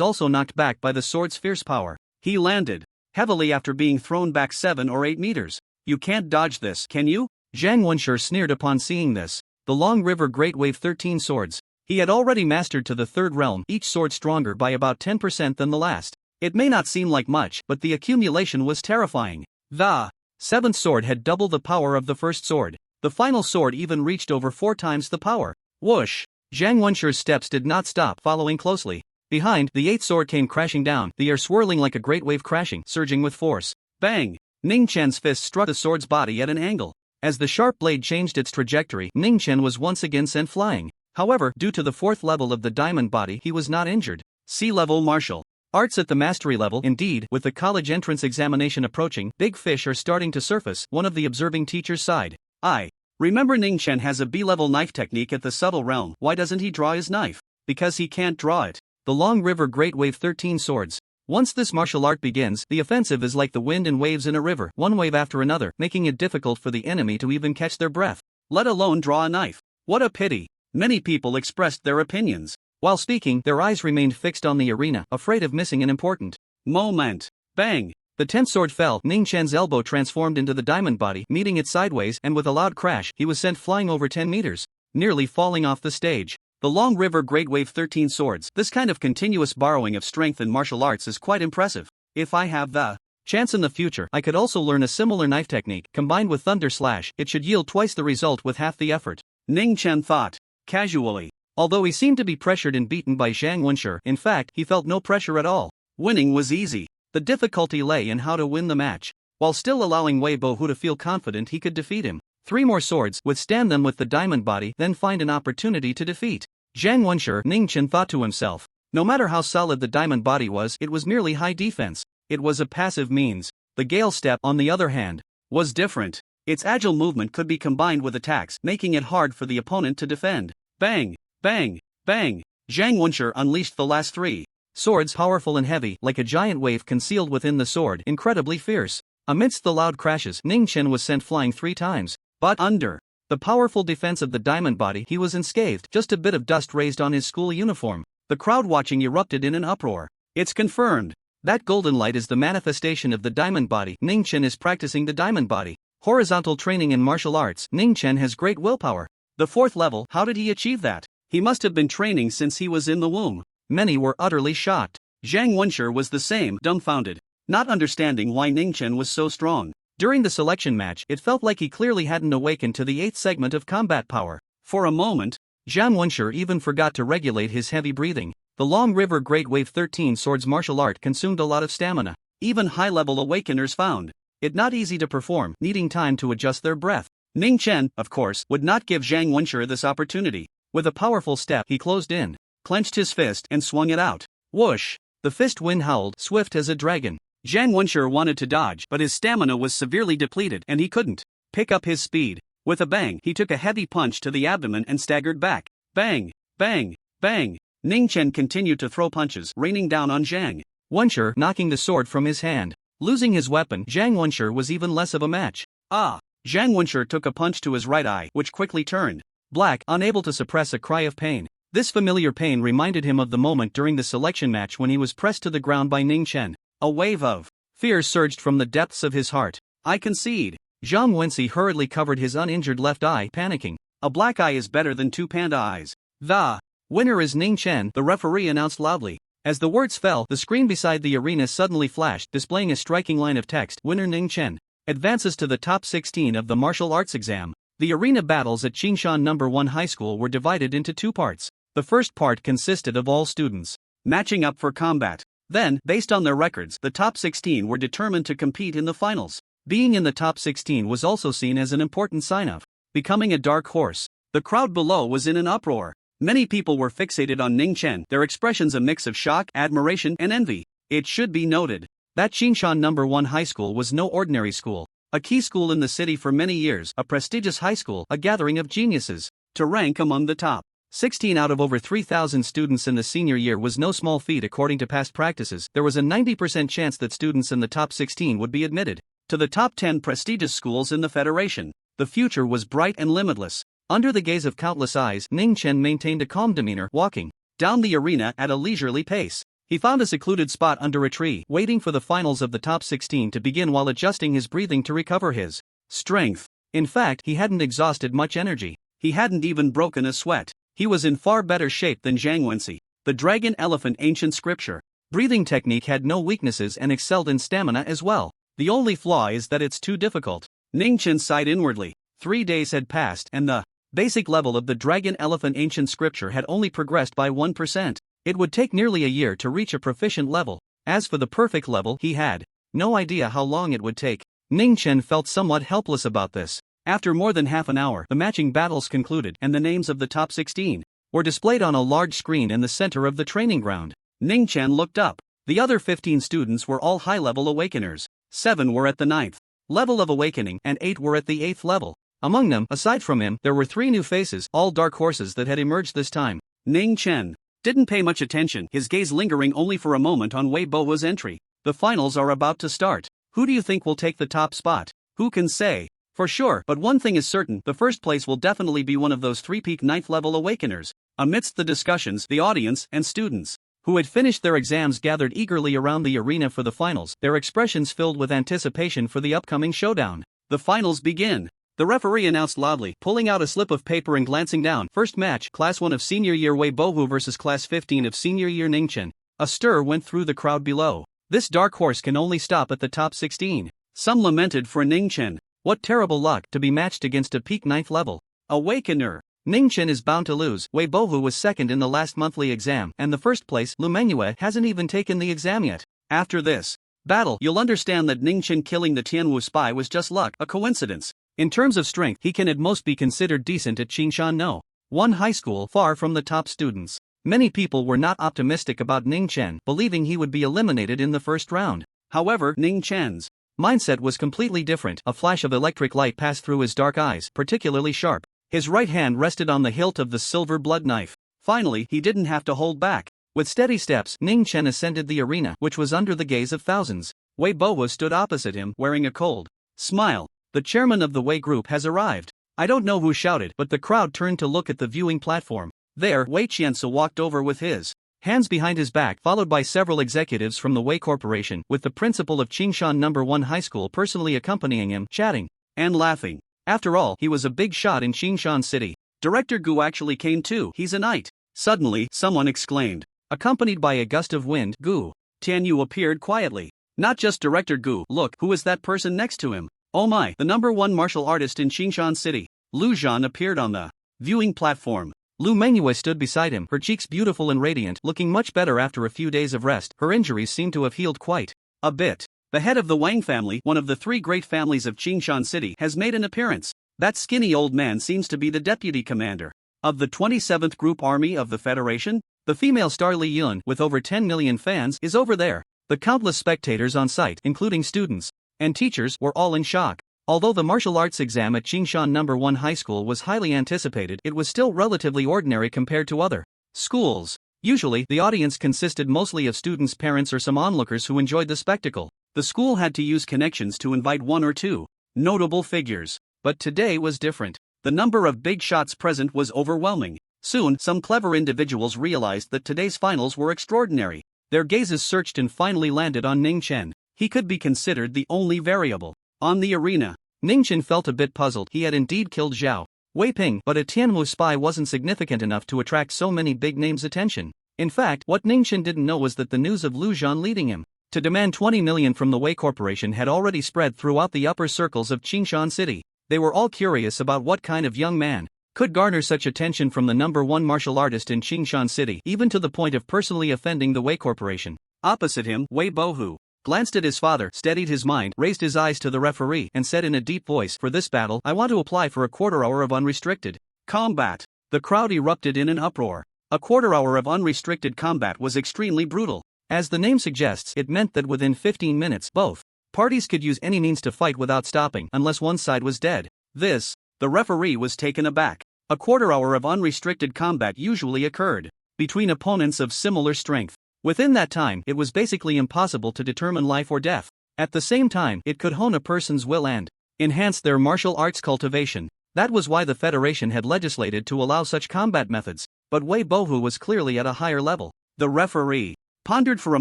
also knocked back by the sword's fierce power. He landed heavily after being thrown back 7 or 8 meters. You can't dodge this, can you? Zhang Wenshi sneered upon seeing this. The Long River Great Wave 13 swords. He had already mastered to the third realm, each sword stronger by about 10% than the last. It may not seem like much, but the accumulation was terrifying. The seventh sword had double the power of the first sword. The final sword even reached over 4 times the power. Whoosh! Zhang Wenshi's steps did not stop, following closely. Behind, the eighth sword came crashing down, the air swirling like a great wave crashing, surging with force. Bang! Ning Chen's fist struck the sword's body at an angle. As the sharp blade changed its trajectory, Ning Chen was once again sent flying. However, due to the fourth level of the diamond body, he was not injured. Sea-level martial arts at the mastery level. Indeed, with the college entrance examination approaching, big fish are starting to surface, one of the observing teachers sighed. I remember Ning Chen has a B-level knife technique at the subtle realm. Why doesn't he draw his knife? Because he can't draw it. The Long River Great Wave 13 swords. Once this martial art begins, the offensive is like the wind and waves in a river, one wave after another, making it difficult for the enemy to even catch their breath, let alone draw a knife. What a pity. Many people expressed their opinions. While speaking, their eyes remained fixed on the arena, afraid of missing an important moment. Bang! The 10th sword fell. Ning Chen's elbow transformed into the diamond body, meeting it sideways, and with a loud crash, he was sent flying over 10 meters, nearly falling off the stage. The Long River Great Wave 13 swords. This kind of continuous borrowing of strength in martial arts is quite impressive. If I have the chance in the future, I could also learn a similar knife technique, combined with Thunder Slash. It should yield twice the result with half the effort. Ning Chen thought, casually. Although he seemed to be pressured and beaten by Zhang Wenshi, in fact, he felt no pressure at all. Winning was easy. The difficulty lay in how to win the match, while still allowing Wei Bohu to feel confident he could defeat him. 3 more swords, withstand them with the diamond body, then find an opportunity to defeat Zhang Wenshi. Ning Chen thought to himself. No matter how solid the diamond body was, it was merely high defense. It was a passive means. The Gale Step, on the other hand, was different. Its agile movement could be combined with attacks, making it hard for the opponent to defend. Bang! Bang! Bang! Zhang Wenshi unleashed the last 3 swords, powerful and heavy, like a giant wave concealed within the sword, incredibly fierce. Amidst the loud crashes, Ning Chen was sent flying 3 times. But under the powerful defense of the diamond body, he was unscathed. Just a bit of dust raised on his school uniform. The crowd watching erupted in an uproar. It's confirmed. That golden light is the manifestation of the diamond body. Ning Chen is practicing the diamond body. Horizontal training in martial arts. Ning Chen has great willpower. The 4th level, how did he achieve that? He must have been training since he was in the womb. Many were utterly shocked. Zhang Wenshi was the same, dumbfounded, not understanding why Ning Chen was so strong. During the selection match, it felt like he clearly hadn't awakened to the 8th segment of combat power. For a moment, Zhang Wenshi even forgot to regulate his heavy breathing. The Long River Great Wave 13 swords martial art consumed a lot of stamina. Even high-level awakeners found it not easy to perform, needing time to adjust their breath. Ning Chen, of course, would not give Zhang Wenshi this opportunity. With a powerful step, he closed in, clenched his fist, and swung it out. Whoosh! The fist wind howled, swift as a dragon. Zhang Wenshi wanted to dodge, but his stamina was severely depleted and he couldn't pick up his speed. With a bang, he took a heavy punch to the abdomen and staggered back. Bang! Bang! Bang! Ning Chen continued to throw punches, raining down on Zhang Wenshi, knocking the sword from his hand. Losing his weapon, Zhang Wenshi was even less of a match. Ah! Zhang Wenshi took a punch to his right eye, which quickly turned black, unable to suppress a cry of pain. This familiar pain reminded him of the moment during the selection match when he was pressed to the ground by Ning Chen. A wave of fear surged from the depths of his heart. I concede. Zhang Wenshi hurriedly covered his uninjured left eye, panicking. A black eye is better than 2 panda eyes. The winner is Ning Chen, the referee announced loudly. As the words fell, the screen beside the arena suddenly flashed, displaying a striking line of text. Winner Ning Chen advances to the top 16 of the martial arts exam. The arena battles at Qingshan No. 1 High School were divided into 2 parts. The first part consisted of all students matching up for combat. Then, based on their records, the top 16 were determined to compete in the finals. Being in the top 16 was also seen as an important sign of becoming a dark horse. The crowd below was in an uproar. Many people were fixated on Ning Chen, their expressions a mix of shock, admiration, and envy. It should be noted that Qingshan No. 1 High School was no ordinary school. A key school in the city for many years, a prestigious high school, a gathering of geniuses. To rank among the top 16 out of over 3,000 students in the senior year was no small feat. According to past practices, there was a 90% chance that students in the top 16 would be admitted to the top 10 prestigious schools in the Federation. The future was bright and limitless. Under the gaze of countless eyes, Ning Chen maintained a calm demeanor, walking down the arena at a leisurely pace. He found a secluded spot under a tree, waiting for the finals of the top 16 to begin while adjusting his breathing to recover his strength. In fact, he hadn't exhausted much energy. He hadn't even broken a sweat. He was in far better shape than Zhang Wenxi, the dragon elephant ancient scripture. Breathing technique had no weaknesses and excelled in stamina as well. The only flaw is that it's too difficult. Ning Chen sighed inwardly. 3 days had passed and the basic level of the dragon elephant ancient scripture had only progressed by 1%. It would take nearly a year to reach a proficient level. As for the perfect level, he had no idea how long it would take. Ning Chen felt somewhat helpless about this. After more than half an hour, the matching battles concluded and the names of the top 16 were displayed on a large screen in the center of the training ground. Ning Chen looked up. The other 15 students were all high-level awakeners. 7 were at the 9th level of awakening and 8 were at the 8th level. Among them, aside from him, there were 3 new faces, all dark horses that had emerged this time. Ning Chen didn't pay much attention, his gaze lingering only for a moment on Wei Bohu's entry. The finals are about to start. Who do you think will take the top spot? Who can say for sure, but one thing is certain, the first place will definitely be one of those 3 peak 9th level awakeners. Amidst the discussions, the audience and students who had finished their exams gathered eagerly around the arena for the finals, their expressions filled with anticipation for the upcoming showdown. The finals begin. The referee announced loudly, pulling out a slip of paper and glancing down. First match, Class 1 of Senior Year Wei Bohu versus Class 15 of Senior Year Ning Chen. A stir went through the crowd below. This dark horse can only stop at the top 16. Some lamented for Ning Chen. What terrible luck to be matched against a peak 9th level awakener. Ning Chen is bound to lose. Wei Bohu was second in the last monthly exam, and the first place, Lu Mengyue, hasn't even taken the exam yet. After this battle, you'll understand that Ning Chen killing the Tianwu spy was just luck, a coincidence. In terms of strength, he can at most be considered decent at Qingshan No. 1 high school, far from the top students. Many people were not optimistic about Ning Chen, believing he would be eliminated in the first round. However, Ning Chen's mindset was completely different. A flash of electric light passed through his dark eyes, particularly sharp. His right hand rested on the hilt of the silver blood knife. Finally, he didn't have to hold back. With steady steps, Ning Chen ascended the arena, which was under the gaze of thousands. Wei Bohu stood opposite him, wearing a cold smile. The chairman of the Wei group has arrived. I don't know who shouted, but the crowd turned to look at the viewing platform. There, Wei Qiansu walked over with his hands behind his back, followed by several executives from the Wei Corporation, with the principal of Qingshan No. 1 High School personally accompanying him, chatting and laughing. After all, he was a big shot in Qingshan City. Director Gu actually came too, he's a knight. Suddenly, someone exclaimed. Accompanied by a gust of wind, Gu Tianyu appeared quietly. Not just Director Gu, look, who is that person next to him? Oh my, the number 1 martial artist in Qingshan City. Lu Zhan appeared on the viewing platform. Lu Mengyue stood beside him, her cheeks beautiful and radiant, looking much better after a few days of rest. Her injuries seemed to have healed quite a bit. The head of the Wang family, one of the 3 great families of Qingshan City, has made an appearance. That skinny old man seems to be the deputy commander of the 27th Group Army of the Federation. The female star Li Yun, with over 10 million fans, is over there. The countless spectators on site, including students and teachers, were all in shock. Although the martial arts exam at Qingshan No. 1 High School was highly anticipated, it was still relatively ordinary compared to other schools. Usually, the audience consisted mostly of students' parents or some onlookers who enjoyed the spectacle. The school had to use connections to invite 1 or 2 notable figures. But today was different. The number of big shots present was overwhelming. Soon, some clever individuals realized that today's finals were extraordinary. Their gazes searched and finally landed on Ning Chen. He could be considered the only variable on the arena. Ning Chen felt a bit puzzled. He had indeed killed Zhao Weiping, but a Tianwu spy wasn't significant enough to attract so many big names' attention. In fact, what Ning Chen didn't know was that the news of Lu Zhan leading him to demand 20 million from the Wei Corporation had already spread throughout the upper circles of Qingshan City. They were all curious about what kind of young man could garner such attention from the number 1 martial artist in Qingshan City, even to the point of personally offending the Wei Corporation. Opposite him, Wei Bohu glanced at his father, steadied his mind, raised his eyes to the referee, and said in a deep voice, "For this battle, I want to apply for a quarter hour of unrestricted combat." The crowd erupted in an uproar. A quarter hour of unrestricted combat was extremely brutal. As the name suggests, it meant that within 15 minutes, both parties could use any means to fight without stopping, unless one side was dead. The referee was taken aback. A quarter hour of unrestricted combat usually occurred between opponents of similar strength. Within that time, it was basically impossible to determine life or death. At the same time, it could hone a person's will and enhance their martial arts cultivation. That was why the Federation had legislated to allow such combat methods. But Wei Bohu was clearly at a higher level. The referee pondered for a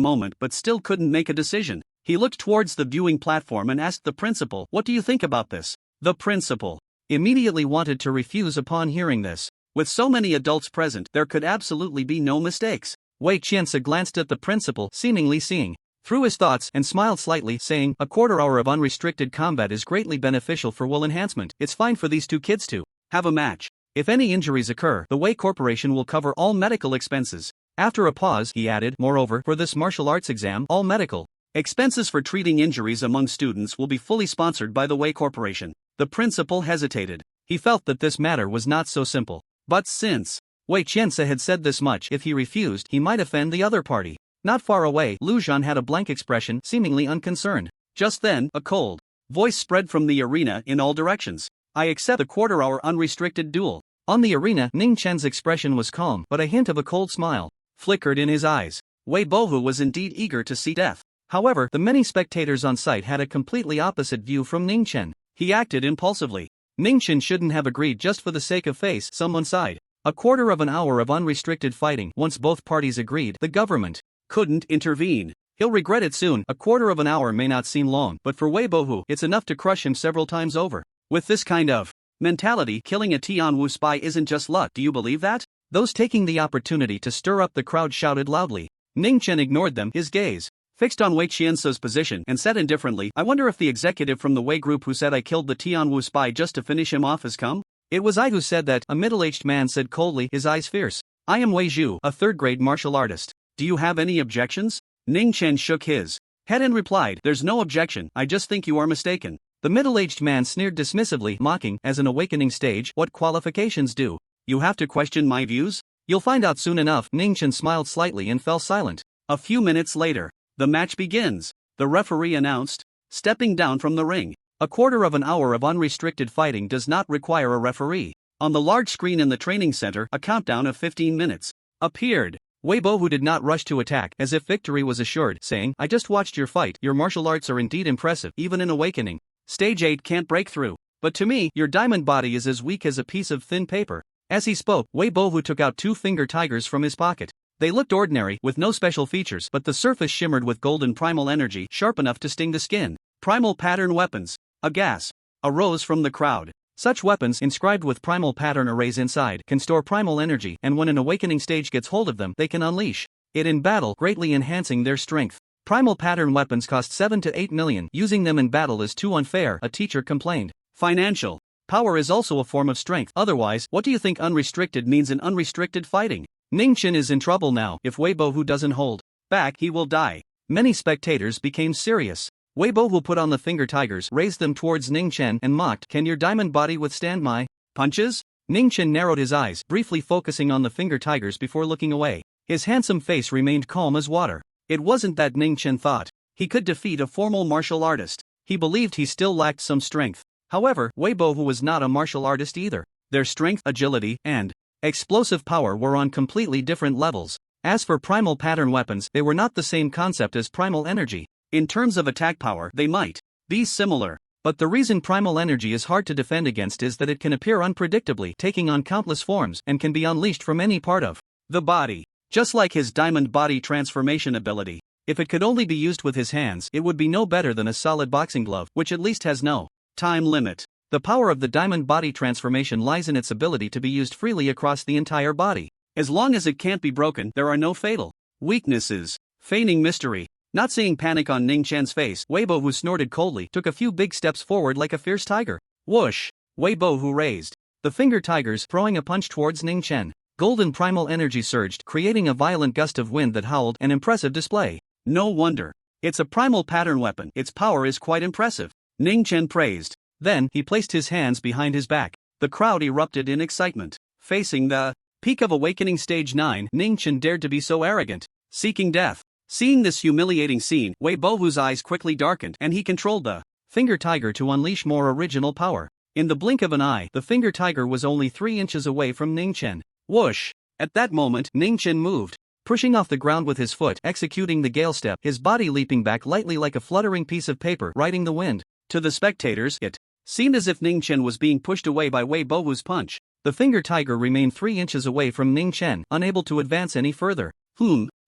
moment but still couldn't make a decision. He looked towards the viewing platform and asked the principal, "What do you think about this?" The principal immediately wanted to refuse upon hearing this. With so many adults present, there could absolutely be no mistakes. Wei Qianse glanced at the principal, seemingly seeing through his thoughts, and smiled slightly, saying, "A quarter hour of unrestricted combat is greatly beneficial for will enhancement. It's fine for these two kids to have a match. If any injuries occur, the Wei Corporation will cover all medical expenses." After a pause, he added, "Moreover, for this martial arts exam, all medical expenses for treating injuries among students will be fully sponsored by the Wei Corporation." The principal hesitated. He felt that this matter was not so simple. But since Wei Qianse had said this much, if he refused, he might offend the other party. Not far away, Lu Zhan had a blank expression, seemingly unconcerned. Just then, a cold voice spread from the arena in all directions. "I accept the quarter-hour unrestricted duel." On the arena, Ning Chen's expression was calm, but a hint of a cold smile flickered in his eyes. Wei Bohu was indeed eager to see death. However, the many spectators on site had a completely opposite view from Ning Chen. He acted impulsively. Ning Chen shouldn't have agreed just for the sake of face, someone sighed. A quarter of an hour of unrestricted fighting. Once both parties agreed, the government couldn't intervene. He'll regret it soon. A quarter of an hour may not seem long, but for Wei Bohu, it's enough to crush him several times over. With this kind of mentality, killing a Tianwu spy isn't just luck. Do you believe that? Those taking the opportunity to stir up the crowd shouted loudly. Ning Chen ignored them, his gaze fixed on Wei Qianse's position, and said indifferently, "I wonder if the executive from the Wei group who said I killed the Tianwu spy just to finish him off has come?" "It was I who said that," a middle-aged man said coldly, his eyes fierce. "I am Wei Zhu, a third-grade martial artist. Do you have any objections?" Ning Chen shook his head and replied, "There's no objection, I just think you are mistaken." The middle-aged man sneered dismissively, mocking, "As an awakening stage, what qualifications do you have to question my views? You'll find out soon enough." Ning Chen smiled slightly and fell silent. A few minutes later, the match begins, the referee announced, stepping down from the ring. A quarter of an hour of unrestricted fighting does not require a referee. On the large screen in the training center, a countdown of 15 minutes appeared. Wei Bohu did not rush to attack, as if victory was assured, saying, "I just watched your fight. Your martial arts are indeed impressive, even in awakening Stage 8 can't break through. But to me, your diamond body is as weak as a piece of thin paper." As he spoke, Wei Bohu took out two finger tigers from his pocket. They looked ordinary, with no special features, but the surface shimmered with golden primal energy, sharp enough to sting the skin. Primal pattern weapons. A gasp arose from the crowd. Such weapons, inscribed with primal pattern arrays inside, can store primal energy, and when an awakening stage gets hold of them, they can unleash it in battle, greatly enhancing their strength. Primal pattern weapons cost 7 to 8 million. Using them in battle is too unfair, a teacher complained. Financial power is also a form of strength. Otherwise, what do you think unrestricted means in unrestricted fighting? Ning Chen is in trouble now. If Wei Bohu doesn't hold back, he will die. Many spectators became serious. Wei Bohu put on the finger tigers, raised them towards Ning Chen, and mocked, "Can your diamond body withstand my punches?" Ning Chen narrowed his eyes, briefly focusing on the finger tigers before looking away. His handsome face remained calm as water. It wasn't that Ning Chen thought he could defeat a formal martial artist. He believed he still lacked some strength. However, Wei Bohu was not a martial artist either. Their strength, agility, and explosive power were on completely different levels. As for primal pattern weapons, they were not the same concept as primal energy. In terms of attack power, they might be similar. But the reason primal energy is hard to defend against is that it can appear unpredictably, taking on countless forms, and can be unleashed from any part of the body. Just like his diamond body transformation ability. If it could only be used with his hands, it would be no better than a solid boxing glove, which at least has no time limit. The power of the diamond body transformation lies in its ability to be used freely across the entire body. As long as it can't be broken, there are no fatal weaknesses. Feigning mystery. Not seeing panic on Ning Chen's face, Wei Bohu snorted coldly, took a few big steps forward like a fierce tiger. Whoosh! Wei Bohu raised the finger tigers, throwing a punch towards Ning Chen. Golden primal energy surged, creating a violent gust of wind that howled, an impressive display. No wonder. It's a primal pattern weapon, its power is quite impressive. Ning Chen praised. Then, he placed his hands behind his back. The crowd erupted in excitement. Facing the peak of awakening stage 9, Ning Chen dared to be so arrogant. Seeking death. Seeing this humiliating scene, Wei Bohu's eyes quickly darkened, and he controlled the finger tiger to unleash more original power. In the blink of an eye, the finger tiger was only 3 inches away from Ning Chen. Whoosh! At that moment, Ning Chen moved, pushing off the ground with his foot, executing the gale step, his body leaping back lightly like a fluttering piece of paper riding the wind. To the spectators, it seemed as if Ning Chen was being pushed away by Wei Bohu's punch. The finger tiger remained 3 inches away from Ning Chen, unable to advance any further.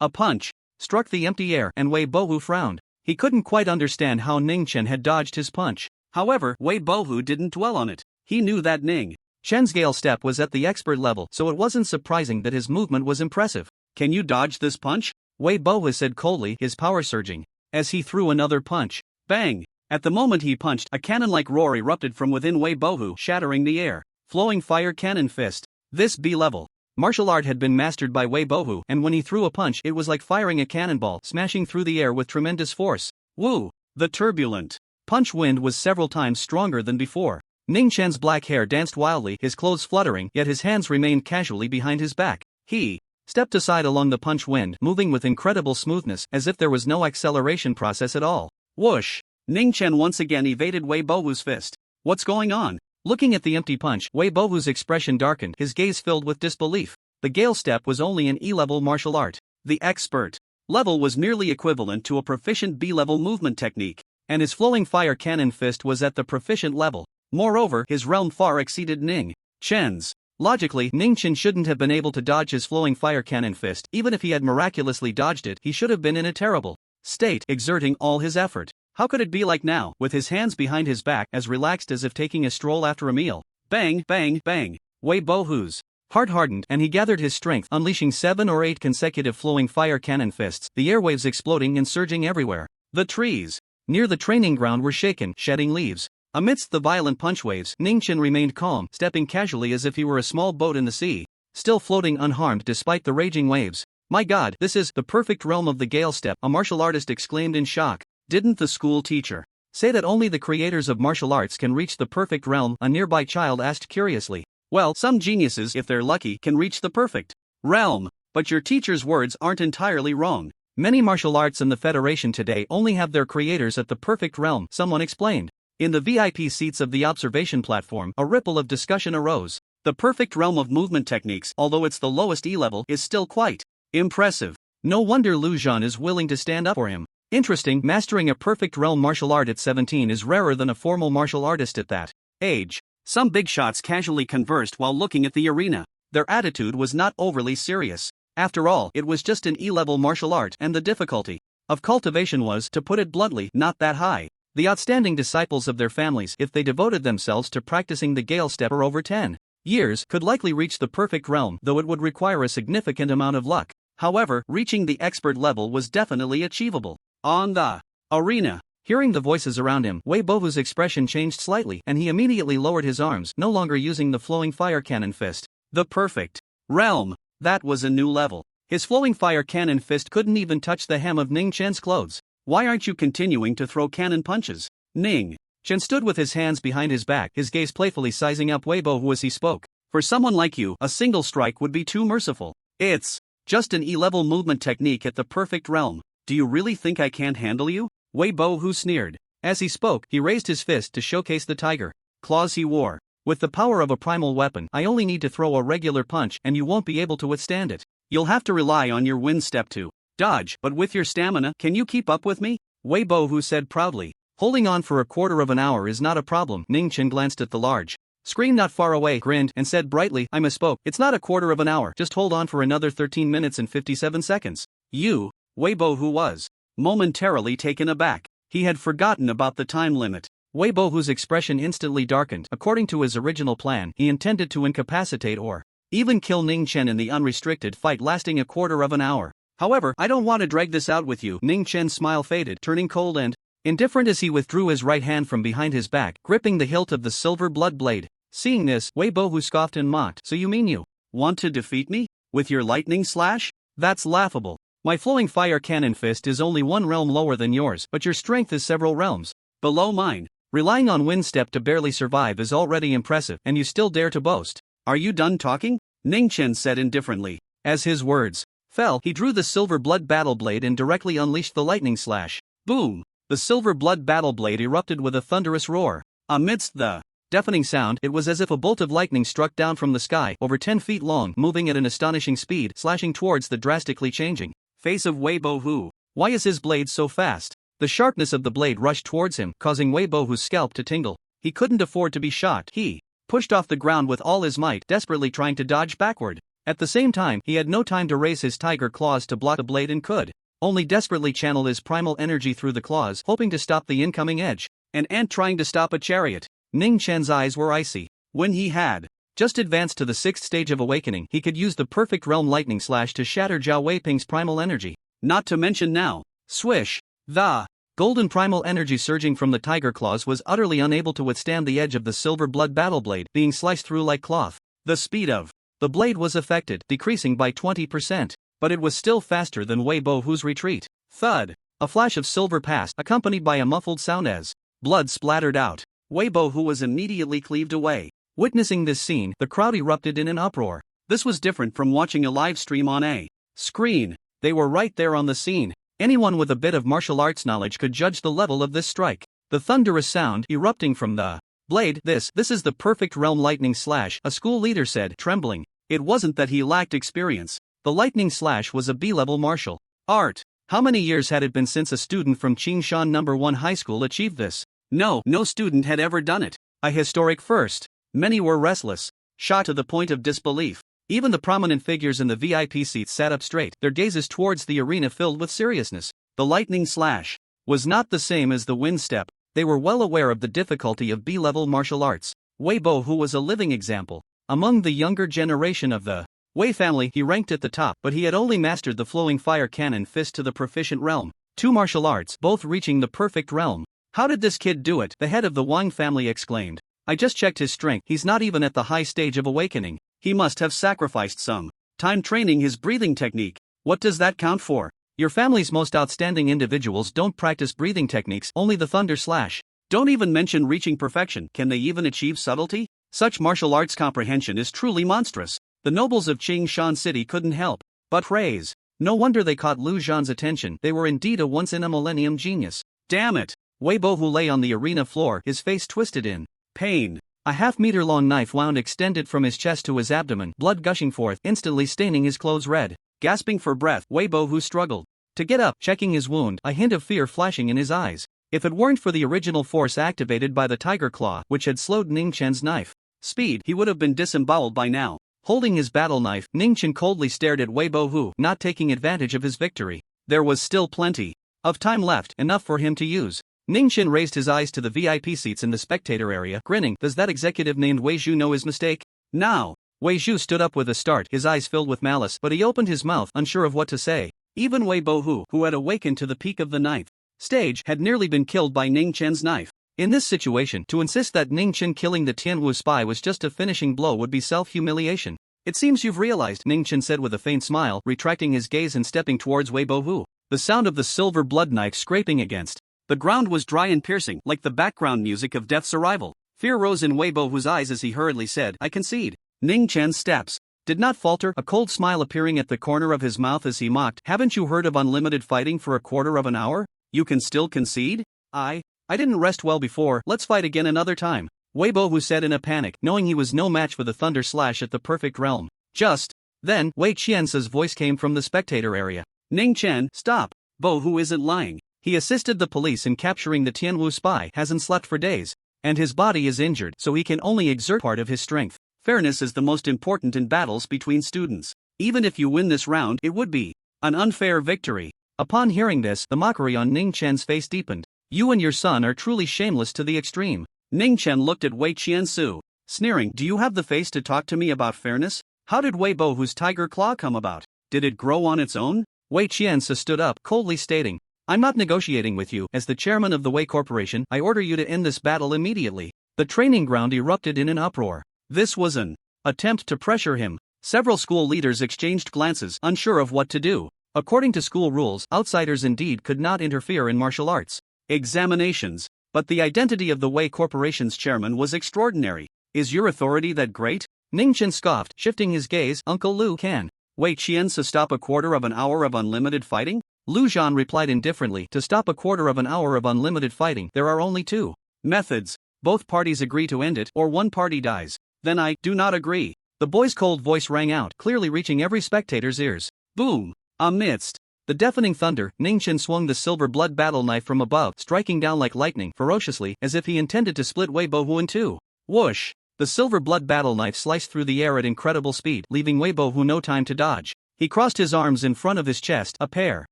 A punch. struck the empty air, and Wei Bohu frowned. He couldn't quite understand how Ning Chen had dodged his punch. However, Wei Bohu didn't dwell on it. He knew that Ning Chen's gale step was at the expert level, so it wasn't surprising that his movement was impressive. Can you dodge this punch? Wei Bohu said coldly, his power surging. As he threw another punch. Bang! At the moment he punched, a cannon-like roar erupted from within Wei Bohu, shattering the air. Flowing fire cannon fist. This B-level martial art had been mastered by Wei Bohu, and when he threw a punch it was like firing a cannonball, smashing through the air with tremendous force. Woo! The turbulent punch wind was several times stronger than before. Ning Chen's black hair danced wildly, his clothes fluttering, yet his hands remained casually behind his back. He stepped aside along the punch wind, moving with incredible smoothness, as if there was no acceleration process at all. Whoosh! Ning Chen once again evaded Wei Bohu's fist. What's going on? Looking at the empty punch, Wei Bohu's expression darkened, his gaze filled with disbelief. The Gale Step was only an E-level martial art. The expert level was nearly equivalent to a proficient B-level movement technique, and his flowing fire cannon fist was at the proficient level. Moreover, his realm far exceeded Ning Chen's. Logically, Ning Chen shouldn't have been able to dodge his flowing fire cannon fist. Even if he had miraculously dodged it, he should have been in a terrible state, exerting all his effort. How could it be like now, with his hands behind his back, as relaxed as if taking a stroll after a meal? Bang, bang, bang. Wei Bohu's heart hardened, and he gathered his strength, unleashing 7 or 8 consecutive flowing fire cannon fists, the airwaves exploding and surging everywhere. The trees near the training ground were shaken, shedding leaves. Amidst the violent punch waves, Ning Chen remained calm, stepping casually as if he were a small boat in the sea, still floating unharmed despite the raging waves. My god, this is the perfect realm of the Gale Step, a martial artist exclaimed in shock. Didn't the school teacher say that only the creators of martial arts can reach the perfect realm? A nearby child asked curiously. Well, some geniuses, if they're lucky, can reach the perfect realm. But your teacher's words aren't entirely wrong. Many martial arts in the Federation today only have their creators at the perfect realm, someone explained. In the VIP seats of the observation platform, a ripple of discussion arose. The perfect realm of movement techniques, although it's the lowest E-level, is still quite impressive. No wonder Lu Zhan is willing to stand up for him. Interesting, mastering a perfect realm martial art at 17 is rarer than a formal martial artist at that age. Some big shots casually conversed while looking at the arena. Their attitude was not overly serious. After all, it was just an E-level martial art, and the difficulty of cultivation was, to put it bluntly, not that high. The outstanding disciples of their families, if they devoted themselves to practicing the Gale Step for over 10 years, could likely reach the perfect realm, though it would require a significant amount of luck. However, reaching the expert level was definitely achievable. On the arena, hearing the voices around him, Wei Bohu's expression changed slightly, and he immediately lowered his arms, no longer using the flowing fire cannon fist. The perfect realm. That was a new level. His flowing fire cannon fist couldn't even touch the hem of Ning Chen's clothes. Why aren't you continuing to throw cannon punches? Ning Chen stood with his hands behind his back, his gaze playfully sizing up Wei Bohu as he spoke. For someone like you, a single strike would be too merciful. It's just an E-level movement technique at the perfect realm. Do you really think I can't handle you? Wei Bohu sneered. As he spoke, he raised his fist to showcase the tiger claws he wore. With the power of a primal weapon, I only need to throw a regular punch and you won't be able to withstand it. You'll have to rely on your wind step to dodge, but with your stamina, can you keep up with me? Wei Bohu said proudly. Holding on for a quarter of an hour is not a problem. Ning Chen glanced at the large screen not far away, grinned, and said brightly, I misspoke. It's not a quarter of an hour, just hold on for another 13 minutes and 57 seconds. You? Wei Bohu was momentarily taken aback. He had forgotten about the time limit. Wei Bohu's expression instantly darkened. According to his original plan, he intended to incapacitate or even kill Ning Chen in the unrestricted fight lasting a quarter of an hour. However, I don't want to drag this out with you. Ning Chen's smile faded, turning cold and indifferent as he withdrew his right hand from behind his back, gripping the hilt of the silver blood blade. Seeing this, Wei Bohu scoffed and mocked. So you mean you want to defeat me? With your lightning slash? That's laughable. My flowing fire cannon fist is only 1 realm lower than yours, but your strength is several realms below mine. Relying on wind step to barely survive is already impressive, and you still dare to boast. Are you done talking? Ning Chen said indifferently. As his words fell, he drew the silver blood battle blade and directly unleashed the lightning slash. Boom! The silver blood battle blade erupted with a thunderous roar. Amidst the deafening sound, it was as if a bolt of lightning struck down from the sky, over 10 feet long, moving at an astonishing speed, slashing towards the drastically changing face of Wei Bohu. Why is his blade so fast? The sharpness of the blade rushed towards him, causing Wei Bohu's scalp to tingle. He couldn't afford to be shot. He pushed off the ground with all his might, desperately trying to dodge backward. At the same time, he had no time to raise his tiger claws to block the blade and could only desperately channel his primal energy through the claws, hoping to stop the incoming edge. An ant trying to stop a chariot. Ning Chen's eyes were icy. When he had just advanced to the 6th stage of awakening, he could use the perfect realm lightning slash to shatter Zhao Weiping's primal energy. Not to mention now, swish, the golden primal energy surging from the tiger claws was utterly unable to withstand the edge of the silver blood battle blade, being sliced through like cloth. The speed of the blade was affected, decreasing by 20%, but it was still faster than Wei Bohu's retreat. Thud. A flash of silver passed, accompanied by a muffled sound as blood splattered out. Wei Bohu was immediately cleaved away. Witnessing this scene, the crowd erupted in an uproar. This was different from watching a live stream on a screen. They were right there on the scene. Anyone with a bit of martial arts knowledge could judge the level of this strike. The thunderous sound erupting from the blade. This is the perfect realm lightning slash, a school leader said, trembling. It wasn't that he lacked experience. The lightning slash was a B-level martial art. How many years had it been since a student from Qingshan No. 1 High School achieved this? No student had ever done it. A historic first. Many were restless, shocked to the point of disbelief. Even the prominent figures in the VIP seats sat up straight, their gazes towards the arena filled with seriousness. The lightning slash was not the same as the wind step. They were well aware of the difficulty of B-level martial arts. Wei Bohu was a living example. Among the younger generation of the Wei family, he ranked at the top, but he had only mastered the flowing fire cannon fist to the proficient realm. 2 martial arts, both reaching the perfect realm. How did this kid do it? The head of the Wang family exclaimed. I just checked his strength. He's not even at the high stage of awakening. He must have sacrificed some time training his breathing technique. What does that count for? Your family's most outstanding individuals don't practice breathing techniques, only the thunder slash. Don't even mention reaching perfection. Can they even achieve subtlety? Such martial arts comprehension is truly monstrous. The nobles of Qingshan City couldn't help but praise. No wonder they caught Lu Zhan's attention. They were indeed a once-in-a-millennium genius. Damn it! Wei Bohu lay on the arena floor, his face twisted in pain. A half-meter-long knife wound extended from his chest to his abdomen, blood gushing forth, instantly staining his clothes red. Gasping for breath, Wei Bohu struggled to get up, checking his wound, a hint of fear flashing in his eyes. If it weren't for the original force activated by the tiger claw, which had slowed Ning Chen's knife speed, he would have been disemboweled by now. Holding his battle knife, Ning Chen coldly stared at Wei Bohu, not taking advantage of his victory. There was still plenty of time left, enough for him to use. Ning Chen raised his eyes to the VIP seats in the spectator area, grinning. Does that executive named Wei Zhu know his mistake? Now. Wei Zhu stood up with a start, his eyes filled with malice, but he opened his mouth, unsure of what to say. Even Wei Bohu, who had awakened to the peak of the 9th stage, had nearly been killed by Ning Chen's knife. In this situation, to insist that Ning Chen killing the Tianwu spy was just a finishing blow would be self-humiliation. It seems you've realized, Ning Chen said with a faint smile, retracting his gaze and stepping towards Wei Bohu. The sound of the silver blood knife scraping against the ground was dry and piercing, like the background music of death's arrival. Fear rose in Wei Bohu's eyes as he hurriedly said, I concede. Ning Chen's steps did not falter, a cold smile appearing at the corner of his mouth as he mocked. Haven't you heard of unlimited fighting for a quarter of an hour? You can still concede? I didn't rest well before, let's fight again another time. Wei Bohu said in a panic, knowing he was no match for the thunder slash at the perfect realm. Just then, Wei Qian's voice came from the spectator area. Ning Chen, stop. Bohu isn't lying. He assisted the police in capturing the Tianwu spy, hasn't slept for days, and his body is injured, so he can only exert part of his strength. Fairness is the most important in battles between students. Even if you win this round, it would be an unfair victory. Upon hearing this, the mockery on Ning Chen's face deepened. You and your son are truly shameless to the extreme. Ning Chen looked at Wei Qiansu, sneering. Do you have the face to talk to me about fairness? How did Wei Bohu's tiger claw come about? Did it grow on its own? Wei Qiansu stood up, coldly stating, I'm not negotiating with you. As the chairman of the Wei Corporation, I order you to end this battle immediately. The training ground erupted in an uproar. This was an attempt to pressure him. Several school leaders exchanged glances, unsure of what to do. According to school rules, outsiders indeed could not interfere in martial arts examinations. But the identity of the Wei Corporation's chairman was extraordinary. Is your authority that great? Ning Chen scoffed, shifting his gaze. Uncle Lu can Wei Qiansu stop a quarter of an hour of unlimited fighting? Lu Zhan replied indifferently. To stop a quarter of an hour of unlimited fighting, there are only 2 methods. Both parties agree to end it, or one party dies. Then I do not agree. The boy's cold voice rang out, clearly reaching every spectator's ears. Boom! Amidst the deafening thunder, Ning Chen swung the silver blood battle knife from above, striking down like lightning, ferociously, as if he intended to split Wei Bohu in 2. Whoosh! The silver blood battle knife sliced through the air at incredible speed, leaving Wei Bohu no time to dodge. He crossed his arms in front of his chest, a pair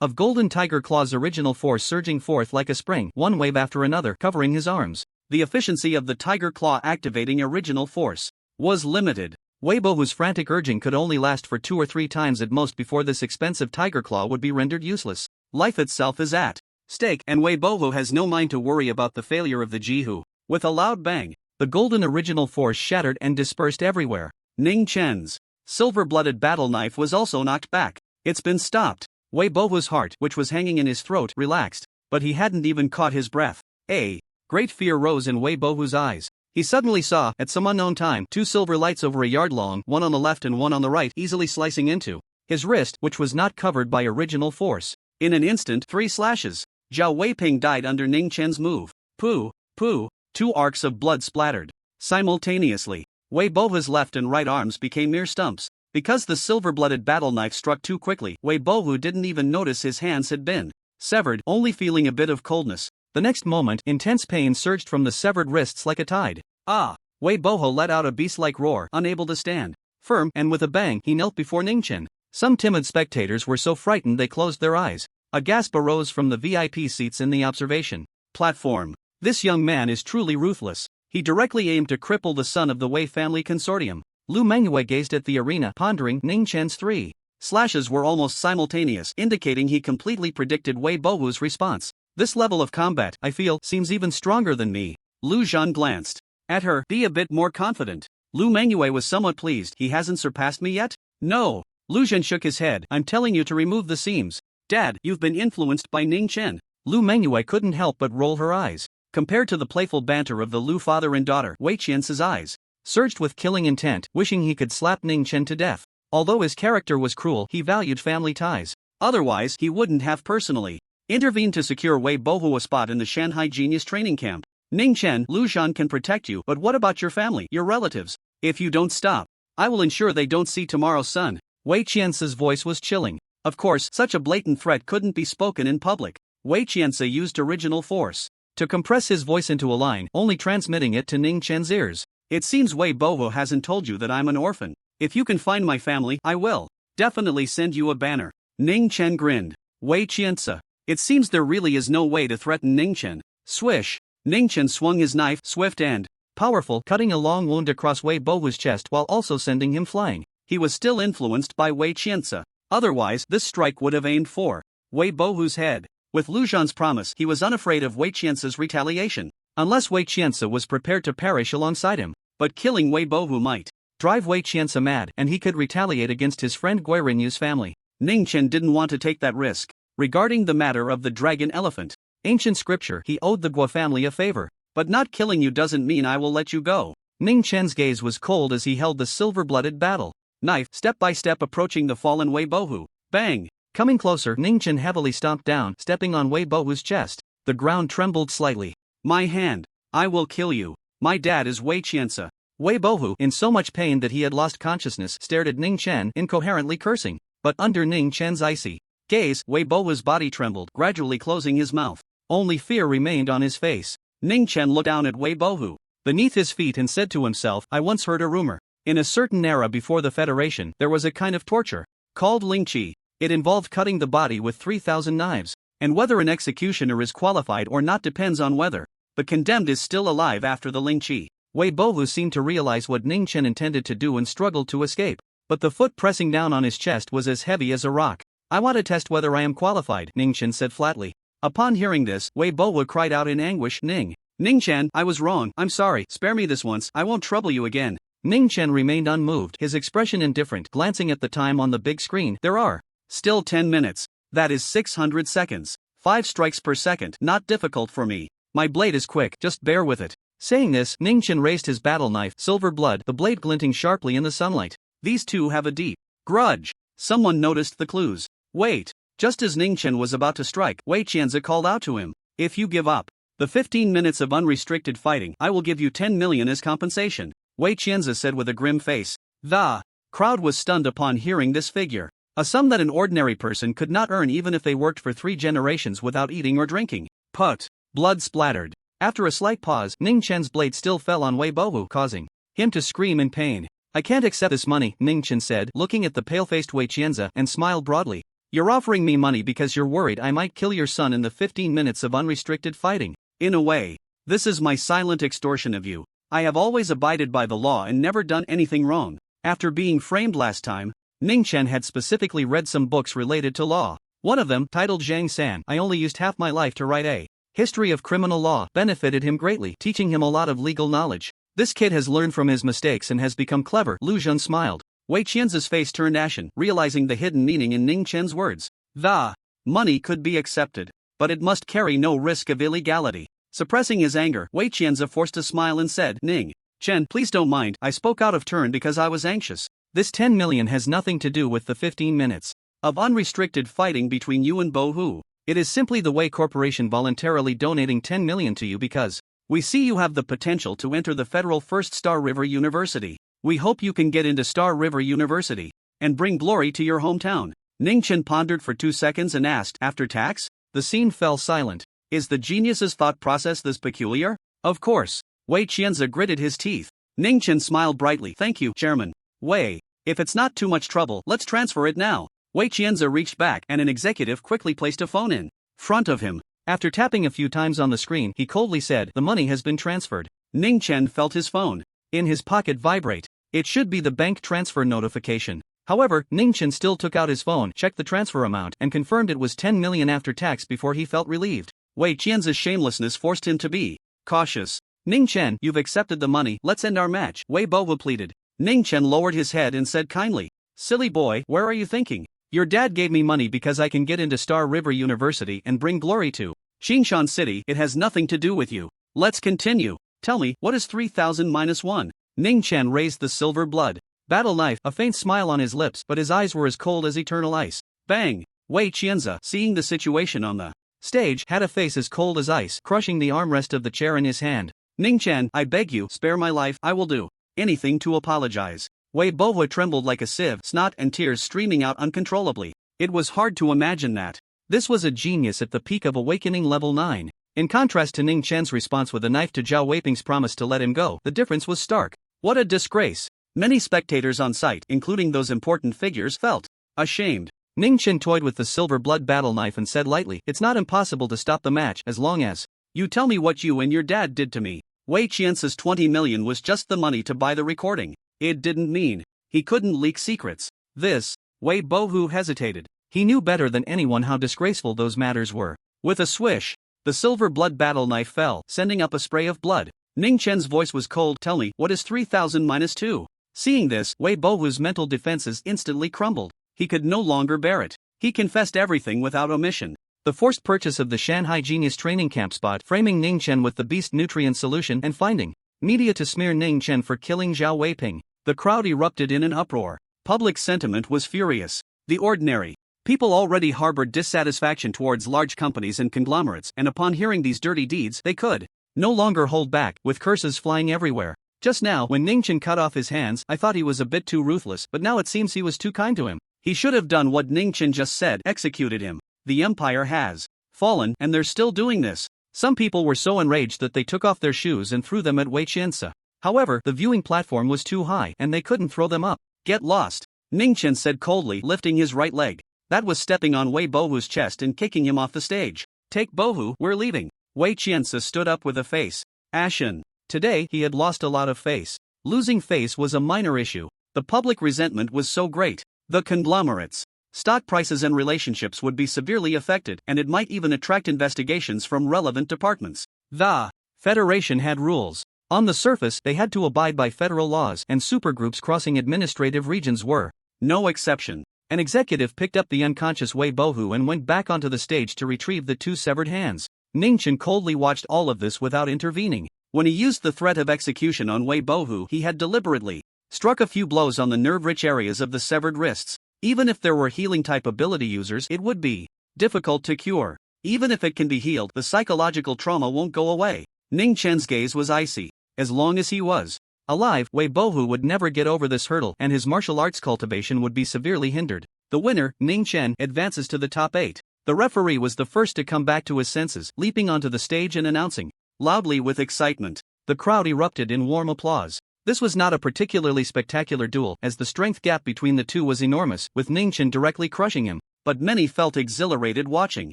of Golden Tiger Claw's original force surging forth like a spring, one wave after another covering his arms. The efficiency of the Tiger Claw activating original force was limited. Weibohu's frantic urging could only last for 2 or 3 times at most before this expensive Tiger Claw would be rendered useless. Life itself is at stake, and Weibohu has no mind to worry about the failure of the Jihu. With a loud bang, the golden original force shattered and dispersed everywhere. Ning Chen's silver-blooded battle knife was also knocked back. It's been stopped. Weibohu's heart, which was hanging in his throat, relaxed, but he hadn't even caught his breath. A great fear rose in Weibohu's eyes. He suddenly saw, at some unknown time, 2 silver lights over a yard long, one on the left and one on the right, easily slicing into his wrist, which was not covered by original force. In an instant, 3 slashes. Zhao Weiping died under Ning Chen's move. Pooh, pooh, 2 arcs of blood splattered. Simultaneously, Weibohu's left and right arms became mere stumps. Because the silver-blooded battle knife struck too quickly, Weibohu didn't even notice his hands had been severed, only feeling a bit of coldness. The next moment, intense pain surged from the severed wrists like a tide. Ah! Weibohu let out a beast-like roar, unable to stand firm, and with a bang he knelt before Ning Chen. Some timid spectators were so frightened they closed their eyes. A gasp arose from the VIP seats in the observation platform. This young man is truly ruthless. He directly aimed to cripple the son of the Wei family consortium. Lu Manhwa gazed at the arena, pondering. Ning Chen's 3 slashes were almost simultaneous, indicating he completely predicted Weibohu's response. This level of combat, I feel, seems even stronger than me. Lu Zhan glanced at her. Be a bit more confident. Lu Manhwa was somewhat pleased. He hasn't surpassed me yet? No. Lu Zhan shook his head. I'm telling you to remove the seams. Dad, you've been influenced by Ning Chen. Lu Manhwa couldn't help but roll her eyes. Compared to the playful banter of the Lu father and daughter, Wei Qiance's eyes surged with killing intent, wishing he could slap Ning Chen to death. Although his character was cruel, he valued family ties. Otherwise, he wouldn't have personally intervened to secure Weibohu a spot in the Shanghai Genius training camp. Ning Chen, Lu Zhan can protect you, but what about your family, your relatives? If you don't stop, I will ensure they don't see tomorrow's sun. Wei Qiance's voice was chilling. Of course, such a blatant threat couldn't be spoken in public. Wei Qiance used original force to compress his voice into a line, only transmitting it to Ning Chen's ears. It seems Weibohu hasn't told you that I'm an orphan. If you can find my family, I will definitely send you a banner. Ning Chen grinned. Wei Qiance, it seems there really is no way to threaten Ning Chen. Swish! Ning Chen swung his knife, swift and powerful, cutting a long wound across Weibohu's chest while also sending him flying. He was still influenced by Wei Qiance. Otherwise, this strike would have aimed for Weibohu's head. With Lu Zhan's promise, he was unafraid of Wei Qiance's retaliation, unless Wei Qiance was prepared to perish alongside him. But killing Weibohu might drive Wei Qiance mad, and he could retaliate against his friend Gui Renyu's family. Ning Chen didn't want to take that risk. Regarding the matter of the dragon elephant, ancient scripture, he owed the Gui family a favor. But not killing you doesn't mean I will let you go. Ning Chen's gaze was cold as he held the silver-blooded battle knife, step by step approaching the fallen Weibohu. Bang! Coming closer, Ning Chen heavily stomped down, stepping on Weibohu's chest. The ground trembled slightly. My hand. I will kill you. My dad is Wei Qiance. Weibohu, in so much pain that he had lost consciousness, stared at Ning Chen, incoherently cursing. But under Ning Chen's icy gaze, Weibohu's body trembled, gradually closing his mouth. Only fear remained on his face. Ning Chen looked down at Weibohu beneath his feet and said to himself, I once heard a rumor. In a certain era before the Federation, there was a kind of torture called lingqi. It involved cutting the body with 3,000 knives. And whether an executioner is qualified or not depends on whether the condemned is still alive after the lingqi. Weibohu seemed to realize what Ning Chen intended to do and struggled to escape. But the foot pressing down on his chest was as heavy as a rock. I want to test whether I am qualified, Ning Chen said flatly. Upon hearing this, Weibohu cried out in anguish, Ning Chen, I was wrong, I'm sorry, spare me this once, I won't trouble you again. Ning Chen remained unmoved, his expression indifferent, glancing at the time on the big screen. There are still 10 minutes. That is 600 seconds. 5 strikes per second, not difficult for me. My blade is quick, just bear with it. Saying this, Ning Chen raised his battle knife, silver blood, the blade glinting sharply in the sunlight. These two have a deep grudge. Someone noticed the clues. Wait. Just as Ning Chen was about to strike, Wei Qianze called out to him. If you give up the 15 minutes of unrestricted fighting, I will give you 10 million as compensation. Wei Qianze said with a grim face. The crowd was stunned upon hearing this figure. A sum that an ordinary person could not earn even if they worked for 3 generations without eating or drinking. Put. Blood splattered. After a slight pause, Ning Chen's blade still fell on Weibohu, causing him to scream in pain. I can't accept this money, Ning Chen said, looking at the pale-faced Wei Qianze, and smiled broadly. You're offering me money because you're worried I might kill your son in the 15 minutes of unrestricted fighting. In a way, this is my silent extortion of you. I have always abided by the law and never done anything wrong. After being framed last time, Ning Chen had specifically read some books related to law. One of them, titled Zhang San, I only used half my life to write a history of criminal law, benefited him greatly, teaching him a lot of legal knowledge. This kid has learned from his mistakes and has become clever. Lu Jun smiled. Wei Qian's face turned ashen, realizing the hidden meaning in Ning Chen's words. The money could be accepted, but it must carry no risk of illegality. Suppressing his anger, Wei Qianzi forced a smile and said, Ning Chen, please don't mind, I spoke out of turn because I was anxious. This 10 million has nothing to do with the 15 minutes of unrestricted fighting between you and Bo Hu. It is simply the Wei Corporation voluntarily donating 10 million to you because we see you have the potential to enter the federal First Star River University. We hope you can get into Star River University and bring glory to your hometown. Ning Chen pondered for 2 seconds and asked, after tax? The scene fell silent. Is the genius's thought process this peculiar? Of course. Wei Qianzi gritted his teeth. Ning Chen smiled brightly. Thank you, Chairman. Wei, if it's not too much trouble, let's transfer it now. Wei Qianzi reached back and an executive quickly placed a phone in front of him. After tapping a few times on the screen, he coldly said, the money has been transferred. Ning Chen felt his phone in his pocket vibrate. It should be the bank transfer notification. However, Ning Chen still took out his phone, checked the transfer amount, and confirmed it was 10 million after tax before he felt relieved. Wei Qianzi's shamelessness forced him to be cautious. Ning Chen, you've accepted the money, let's end our match, Wei Bohu pleaded. Ning Chen lowered his head and said kindly, silly boy, where are you thinking? Your dad gave me money because I can get into Star River University and bring glory to Xingshan City. It has nothing to do with you. Let's continue. Tell me, what is 3000 minus 1? Ning Chen raised the silver blood battle knife, a faint smile on his lips, but his eyes were as cold as eternal ice. Bang! Wei Qianzi, seeing the situation on the stage, had a face as cold as ice, crushing the armrest of the chair in his hand. Ning Chen, I beg you, spare my life. I will do anything to apologize. Wei Bohu trembled like a sieve, snot and tears streaming out uncontrollably. It was hard to imagine that this was a genius at the peak of awakening level 9. In contrast to Ning Chen's response with a knife to Zhao Weiping's promise to let him go, the difference was stark. What a disgrace! Many spectators on site, including those important figures, felt ashamed. Ning Chen toyed with the silver blood battle knife and said lightly, it's not impossible to stop the match as long as you tell me what you and your dad did to me. Wei Qianzi's 20 million was just the money to buy the recording. It didn't mean he couldn't leak secrets. This, Wei Bohu hesitated. He knew better than anyone how disgraceful those matters were. With a swish, the silver blood battle knife fell, sending up a spray of blood. Ning Chen's voice was cold. Tell me, what is 3000 minus 2? Seeing this, Wei Bohu's mental defenses instantly crumbled. He could no longer bear it. He confessed everything without omission. The forced purchase of the Shanghai Genius Training Camp spot, framing Ning Chen with the Beast Nutrient solution, and finding media to smear Ning Chen for killing Zhao Weiping. The crowd erupted in an uproar. Public sentiment was furious. The ordinary people already harbored dissatisfaction towards large companies and conglomerates, and upon hearing these dirty deeds, they could no longer hold back, with curses flying everywhere. Just now, when Ning Chen cut off his hands, I thought he was a bit too ruthless, but now it seems he was too kind to him. He should have done what Ning Chen just said, executed him. The empire has fallen, and they're still doing this. Some people were so enraged that they took off their shoes and threw them at Wei Qianzi. However, the viewing platform was too high, and they couldn't throw them up. Get lost, Ning Chen said coldly, lifting his right leg. That was stepping on Wei Bohu's chest and kicking him off the stage. Take Bohu, we're leaving. Wei Qianzi stood up with a face ashen. Today, he had lost a lot of face. Losing face was a minor issue. The public resentment was so great. The conglomerates, stock prices and relationships would be severely affected, and it might even attract investigations from relevant departments. The Federation had rules. On the surface, they had to abide by federal laws, and supergroups crossing administrative regions were no exception. An executive picked up the unconscious Wei Bohu and went back onto the stage to retrieve the 2 severed hands. Ning Chen coldly watched all of this without intervening. When he used the threat of execution on Wei Bohu, he had deliberately struck a few blows on the nerve-rich areas of the severed wrists. Even if there were healing-type ability users, it would be difficult to cure. Even if it can be healed, the psychological trauma won't go away. Ning Chen's gaze was icy. As long as he was alive, Wei Bohu would never get over this hurdle, and his martial arts cultivation would be severely hindered. The winner, Ning Chen, advances to the top 8. The referee was the first to come back to his senses, leaping onto the stage and announcing loudly with excitement. The crowd erupted in warm applause. This was not a particularly spectacular duel, as the strength gap between the two was enormous, with Ning Chen directly crushing him. but many felt exhilarated watching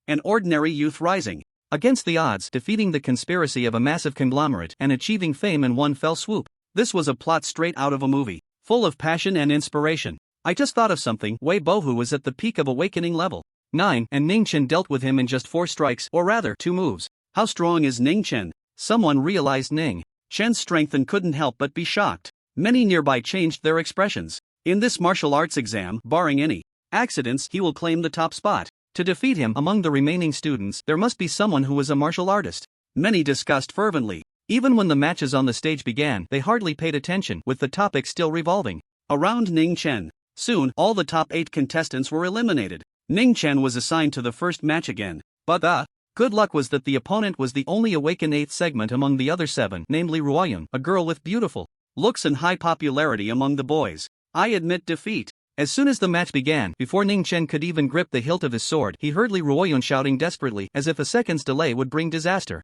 an ordinary youth rising against the odds, defeating the conspiracy of a massive conglomerate and achieving fame in one fell swoop. This was a plot straight out of a movie, full of passion and inspiration. I just thought of something. Wei Bohu was at the peak of awakening level 9, and Ning Chen dealt with him in just 4 strikes, or rather 2 moves. How strong is Ning Chen? Someone realized Ning Chen's strength and couldn't help but be shocked. Many nearby changed their expressions. In this martial arts exam, barring any accidents, he will claim the top spot. To defeat him among the remaining students, there must be someone who is a martial artist. Many discussed fervently. Even when the matches on the stage began, they hardly paid attention, with the topic still revolving around Ning Chen. Soon, all the top 8 contestants were eliminated. Ning Chen was assigned to the first match again, but the good luck was that the opponent was the only awakened 8th segment among the other 7, namely Ruoyun, a girl with beautiful looks and high popularity among the boys. I admit defeat. As soon as the match began, before Ning Chen could even grip the hilt of his sword, he heard Li Ruoyun shouting desperately, as if a second's delay would bring disaster.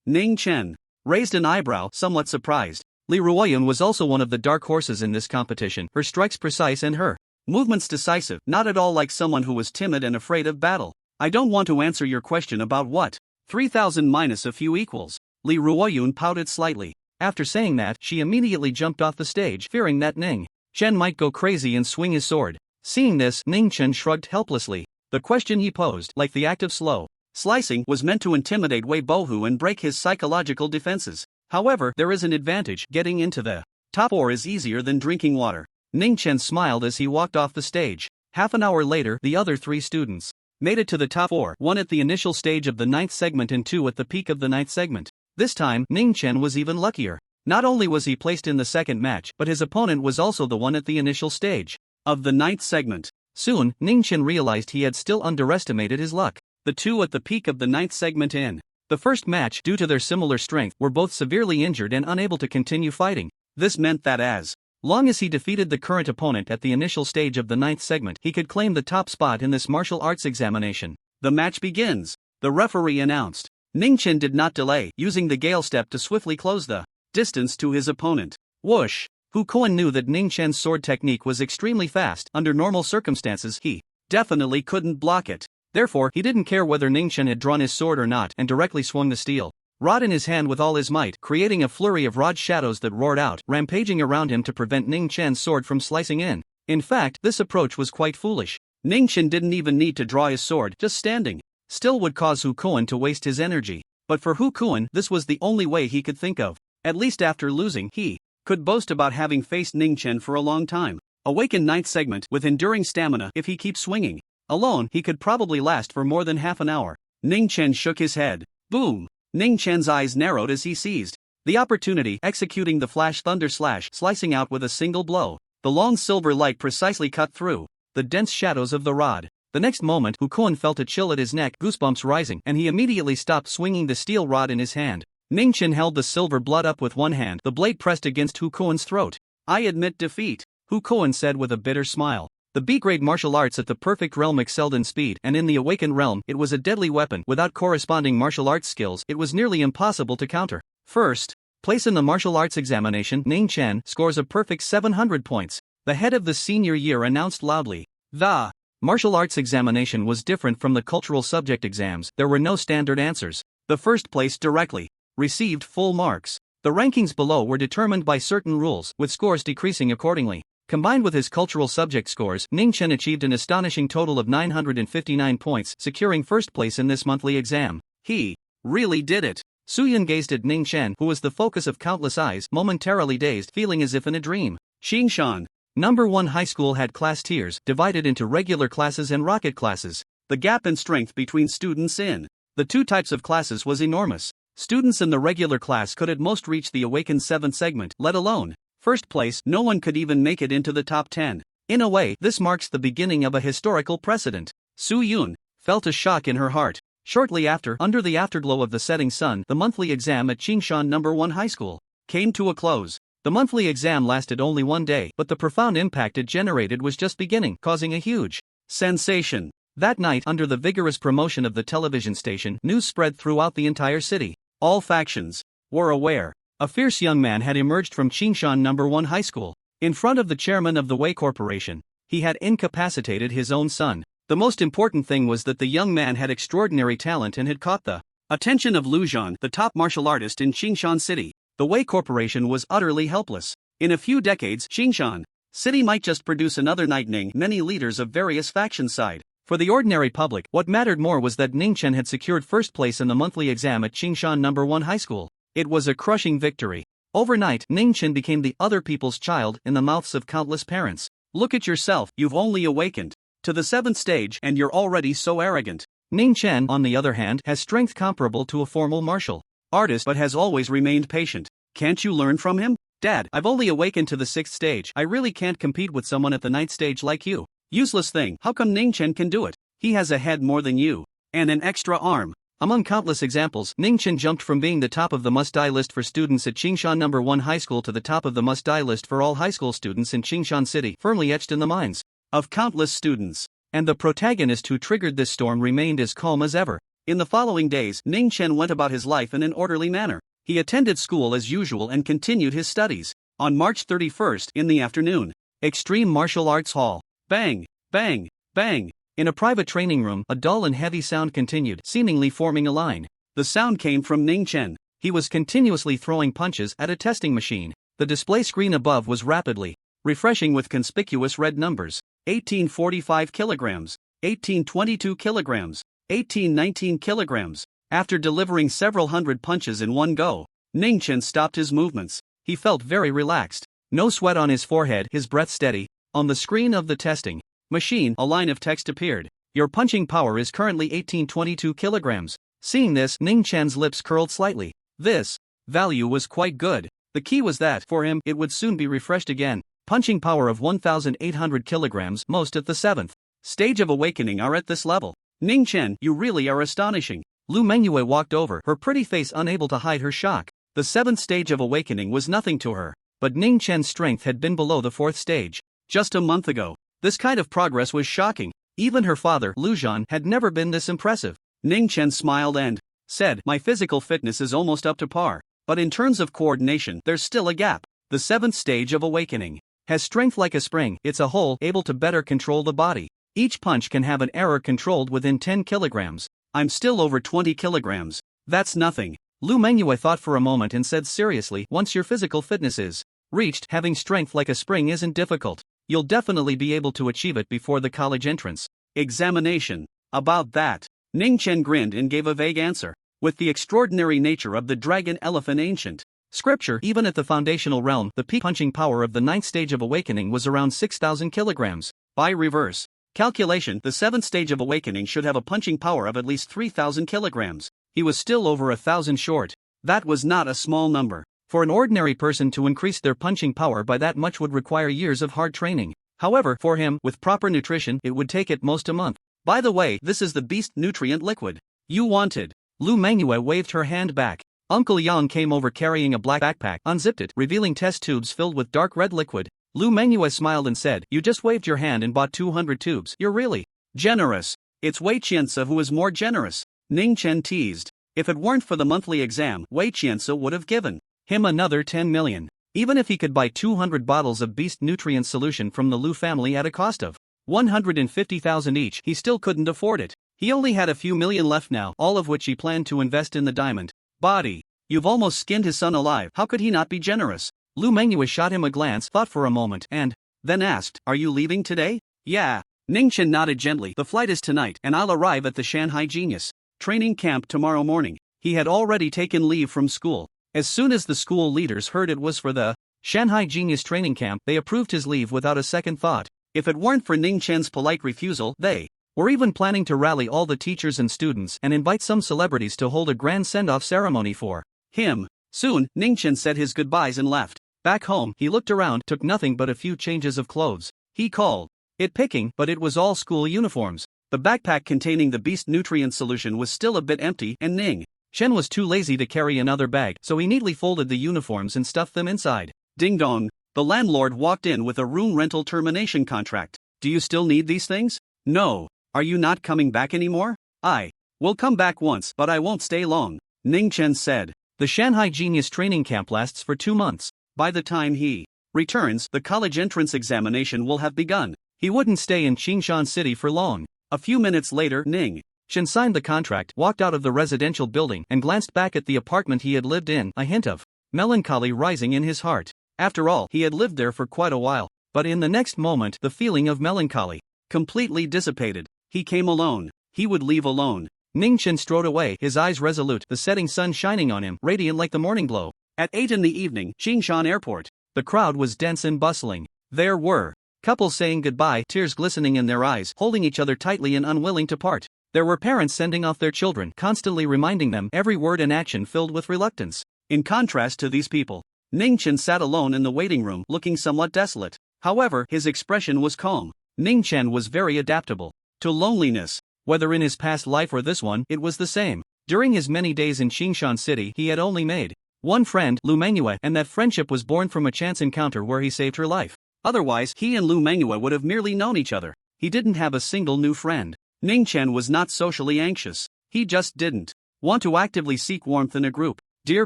Ning Chen raised an eyebrow, somewhat surprised. Li Ruoyun was also one of the dark horses in this competition, her strikes precise and her movements decisive, not at all like someone who was timid and afraid of battle. I don't want to answer your question about what 3,000 minus a few equals. Li Ruoyun pouted slightly. After saying that, she immediately jumped off the stage, fearing that Ning Chen might go crazy and swing his sword. Seeing this, Ning Chen shrugged helplessly. The question he posed, like the act of slow slicing, was meant to intimidate Wei Bohu and break his psychological defenses. However, there is an advantage. Getting into the top 4 is easier than drinking water. Ning Chen smiled as he walked off the stage. Half an hour later, the other 3 students made it to the top 4, 1 at the initial stage of the 9th segment and 2 at the peak of the 9th segment. This time, Ning Chen was even luckier. Not only was he placed in the second match, but his opponent was also the one at the initial stage of the 9th segment. Soon, Ning Chen realized he had still underestimated his luck. The 2 at the peak of the 9th segment in the first match, due to their similar strength, were both severely injured and unable to continue fighting. This meant that as long as he defeated the current opponent at the initial stage of the 9th segment, he could claim the top spot in this martial arts examination. The match begins. The referee announced. Ning Chen did not delay, using the Gale Step to swiftly close the distance to his opponent. Whoosh! Hu Kuan knew that Ning Chen's sword technique was extremely fast. Under normal circumstances, he definitely couldn't block it. Therefore, he didn't care whether Ning Chen had drawn his sword or not and directly swung the steel rod in his hand with all his might, creating a flurry of rod shadows that roared out, rampaging around him to prevent Ning Chen's sword from slicing in. In fact, this approach was quite foolish. Ning Chen didn't even need to draw his sword, just standing still would cause Hu Kuan to waste his energy. But for Hu Kuan, this was the only way he could think of. At least after losing, he could boast about having faced Ning Chen for a long time. Awakened 9th segment with enduring stamina. If he keeps swinging alone, he could probably last for more than half an hour. Ning Chen shook his head. Boom! Ning Chen's eyes narrowed as he seized the opportunity, executing the flash thunder slash, slicing out with a single blow. The long silver light precisely cut through the dense shadows of the rod. The next moment, Hu Kuan felt a chill at his neck, goosebumps rising, and he immediately stopped swinging the steel rod in his hand. Ning Chen held the silver blood up with one hand, the blade pressed against Hu Kuan's throat. I admit defeat, Hu Kuan said with a bitter smile. The B-grade martial arts at the perfect realm excelled in speed, and in the awakened realm, it was a deadly weapon. Without corresponding martial arts skills, it was nearly impossible to counter. First place in the martial arts examination, Ning Chen scores a perfect 700 points. The head of the senior year announced loudly. The martial arts examination was different from the cultural subject exams. There were no standard answers. The first place directly received full marks. The rankings below were determined by certain rules, with scores decreasing accordingly. Combined with his cultural subject scores, Ning Chen achieved an astonishing total of 959 points, securing first place in this monthly exam. He really did it. Suyun gazed at Ning Chen, who was the focus of countless eyes, momentarily dazed, feeling as if in a dream. Qingshan Number 1 high school had class tiers, divided into regular classes and rocket classes. The gap in strength between students in the 2 types of classes was enormous. Students in the regular class could at most reach the awakened 7th segment, let alone first place. No one could even make it into the top 10. In a way, this marks the beginning of a historical precedent. Su Yun felt a shock in her heart. Shortly after, under the afterglow of the setting sun, the monthly exam at Qingshan Number 1 High School came to a close. The monthly exam lasted only 1 day, but the profound impact it generated was just beginning, causing a huge sensation. That night, under the vigorous promotion of the television station, news spread throughout the entire city. All factions were aware. A fierce young man had emerged from Qingshan Number 1 High School. In front of the chairman of the Wei Corporation, he had incapacitated his own son. The most important thing was that the young man had extraordinary talent and had caught the attention of Lu Zhan, the top martial artist in Qingshan City. The Wei Corporation was utterly helpless. In a few decades, Qingshan City might just produce another Night Ning, many leaders of various factions side. For the ordinary public, what mattered more was that Ning Chen had secured first place in the monthly exam at Qingshan No. 1 High School. It was a crushing victory. Overnight, Ning Chen became the other people's child in the mouths of countless parents. Look at yourself, you've only awakened to the 7th stage and you're already so arrogant. Ning Chen, on the other hand, has strength comparable to a formal martial artist but has always remained patient. Can't you learn from him? Dad, I've only awakened to the 6th stage. I really can't compete with someone at the 9th stage like you. Useless thing, how come Ning Chen can do it? He has a head more than you. And an extra arm. Among countless examples, Ning Chen jumped from being the top of the must-die list for students at Qingshan No. 1 High School to the top of the must-die list for all high school students in Qingshan City, firmly etched in the minds of countless students. And the protagonist who triggered this storm remained as calm as ever. In the following days, Ning Chen went about his life in an orderly manner. He attended school as usual and continued his studies. On March 31st, in the afternoon, Extreme Martial Arts Hall. Bang, bang, bang. In a private training room, a dull and heavy sound continued, seemingly forming a line. The sound came from Ning Chen. He was continuously throwing punches at a testing machine. The display screen above was rapidly refreshing with conspicuous red numbers. 1845 kilograms, 1822 kilograms, 1819 kilograms. After delivering several hundred punches in one go, Ning Chen stopped his movements. He felt very relaxed. No sweat on his forehead, his breath steady. On the screen of the testing machine, a line of text appeared. Your punching power is currently 1822 kilograms. Seeing this, Ning Chen's lips curled slightly. This value was quite good. The key was that, for him, it would soon be refreshed again. Punching power of 1,800 kilograms, most at the 7th stage of awakening are at this level. Ning Chen, you really are astonishing. Lu Mengyue walked over, her pretty face unable to hide her shock. The 7th stage of awakening was nothing to her, but Ning Chen's strength had been below the 4th stage just a month ago. This kind of progress was shocking. Even her father, Lu Zhan, had never been this impressive. Ning Chen smiled and said, my physical fitness is almost up to par, but in terms of coordination, there's still a gap. The 7th stage of awakening has strength like a spring, it's a whole, able to better control the body. Each punch can have an error controlled within 10 kilograms. I'm still over 20 kilograms. That's nothing. Lu Mengyue thought for a moment and said seriously, once your physical fitness is reached, having strength like a spring isn't difficult. You'll definitely be able to achieve it before the college entrance examination. About that, Ning Chen grinned and gave a vague answer. With the extraordinary nature of the dragon elephant ancient scripture, even at the foundational realm, the peak punching power of the 9th stage of awakening was around 6,000 kilograms. By reverse calculation, the 7th stage of awakening should have a punching power of at least 3,000 kilograms. He was still over 1,000 short. That was not a small number. For an ordinary person to increase their punching power by that much would require years of hard training. However, for him, with proper nutrition, it would take at most a month. By the way, this is the beast nutrient liquid you wanted. Lu Mengyue waved her hand back. Uncle Yang came over carrying a black backpack, unzipped it, revealing test tubes filled with dark red liquid. Lu Mengyue smiled and said, you just waved your hand and bought 200 tubes. You're really generous. It's Wei Qianzi who is more generous. Ning Chen teased. If it weren't for the monthly exam, Wei Qianzi would have given him another 10 million. Even if he could buy 200 bottles of beast nutrient solution from the Lu family at a cost of 150,000 each, he still couldn't afford it. He only had a few million left now, all of which he planned to invest in the diamond body. You've almost skinned his son alive, how could he not be generous? Lu Mengyue shot him a glance, thought for a moment, and then asked, are you leaving today? Yeah. Ning Chen nodded gently. The flight is tonight, and I'll arrive at the Shanghai Genius training camp tomorrow morning. He had already taken leave from school. As soon as the school leaders heard it was for the Shanghai Genius training camp, they approved his leave without a second thought. If it weren't for Ning Chen's polite refusal, they were even planning to rally all the teachers and students and invite some celebrities to hold a grand send-off ceremony for him. Soon, Ning Chen said his goodbyes and left. Back home, he looked around, took nothing but a few changes of clothes. He called it picking, but it was all school uniforms. The backpack containing the beast nutrient solution was still a bit empty, and Ning Chen was too lazy to carry another bag, so he neatly folded the uniforms and stuffed them inside. Ding dong. The landlord walked in with a room rental termination contract. Do you still need these things? No. Are you not coming back anymore? I will come back once, but I won't stay long, Ning Chen said. The Shanghai Genius training camp lasts for 2 months. By the time he returns, the college entrance examination will have begun. He wouldn't stay in Qingshan City for long. A few minutes later, Ning Chen signed the contract, walked out of the residential building, and glanced back at the apartment he had lived in, a hint of melancholy rising in his heart. After all, he had lived there for quite a while. But in the next moment, the feeling of melancholy completely dissipated. He came alone. He would leave alone. Ning Chen strode away, his eyes resolute, the setting sun shining on him, radiant like the morning glow. At 8 in the evening, Qingshan Airport. The crowd was dense and bustling. There were couples saying goodbye, tears glistening in their eyes, holding each other tightly and unwilling to part. There were parents sending off their children, constantly reminding them, every word and action filled with reluctance. In contrast to these people, Ning Chen sat alone in the waiting room, looking somewhat desolate. However, his expression was calm. Ning Chen was very adaptable to loneliness. Whether in his past life or this one, it was the same. During his many days in Qingshan City, he had only made one friend, Lu Manhwa, and that friendship was born from a chance encounter where he saved her life. Otherwise, he and Lu Manhwa would have merely known each other. He didn't have a single new friend. Ning Chen was not socially anxious. He just didn't want to actively seek warmth in a group. Dear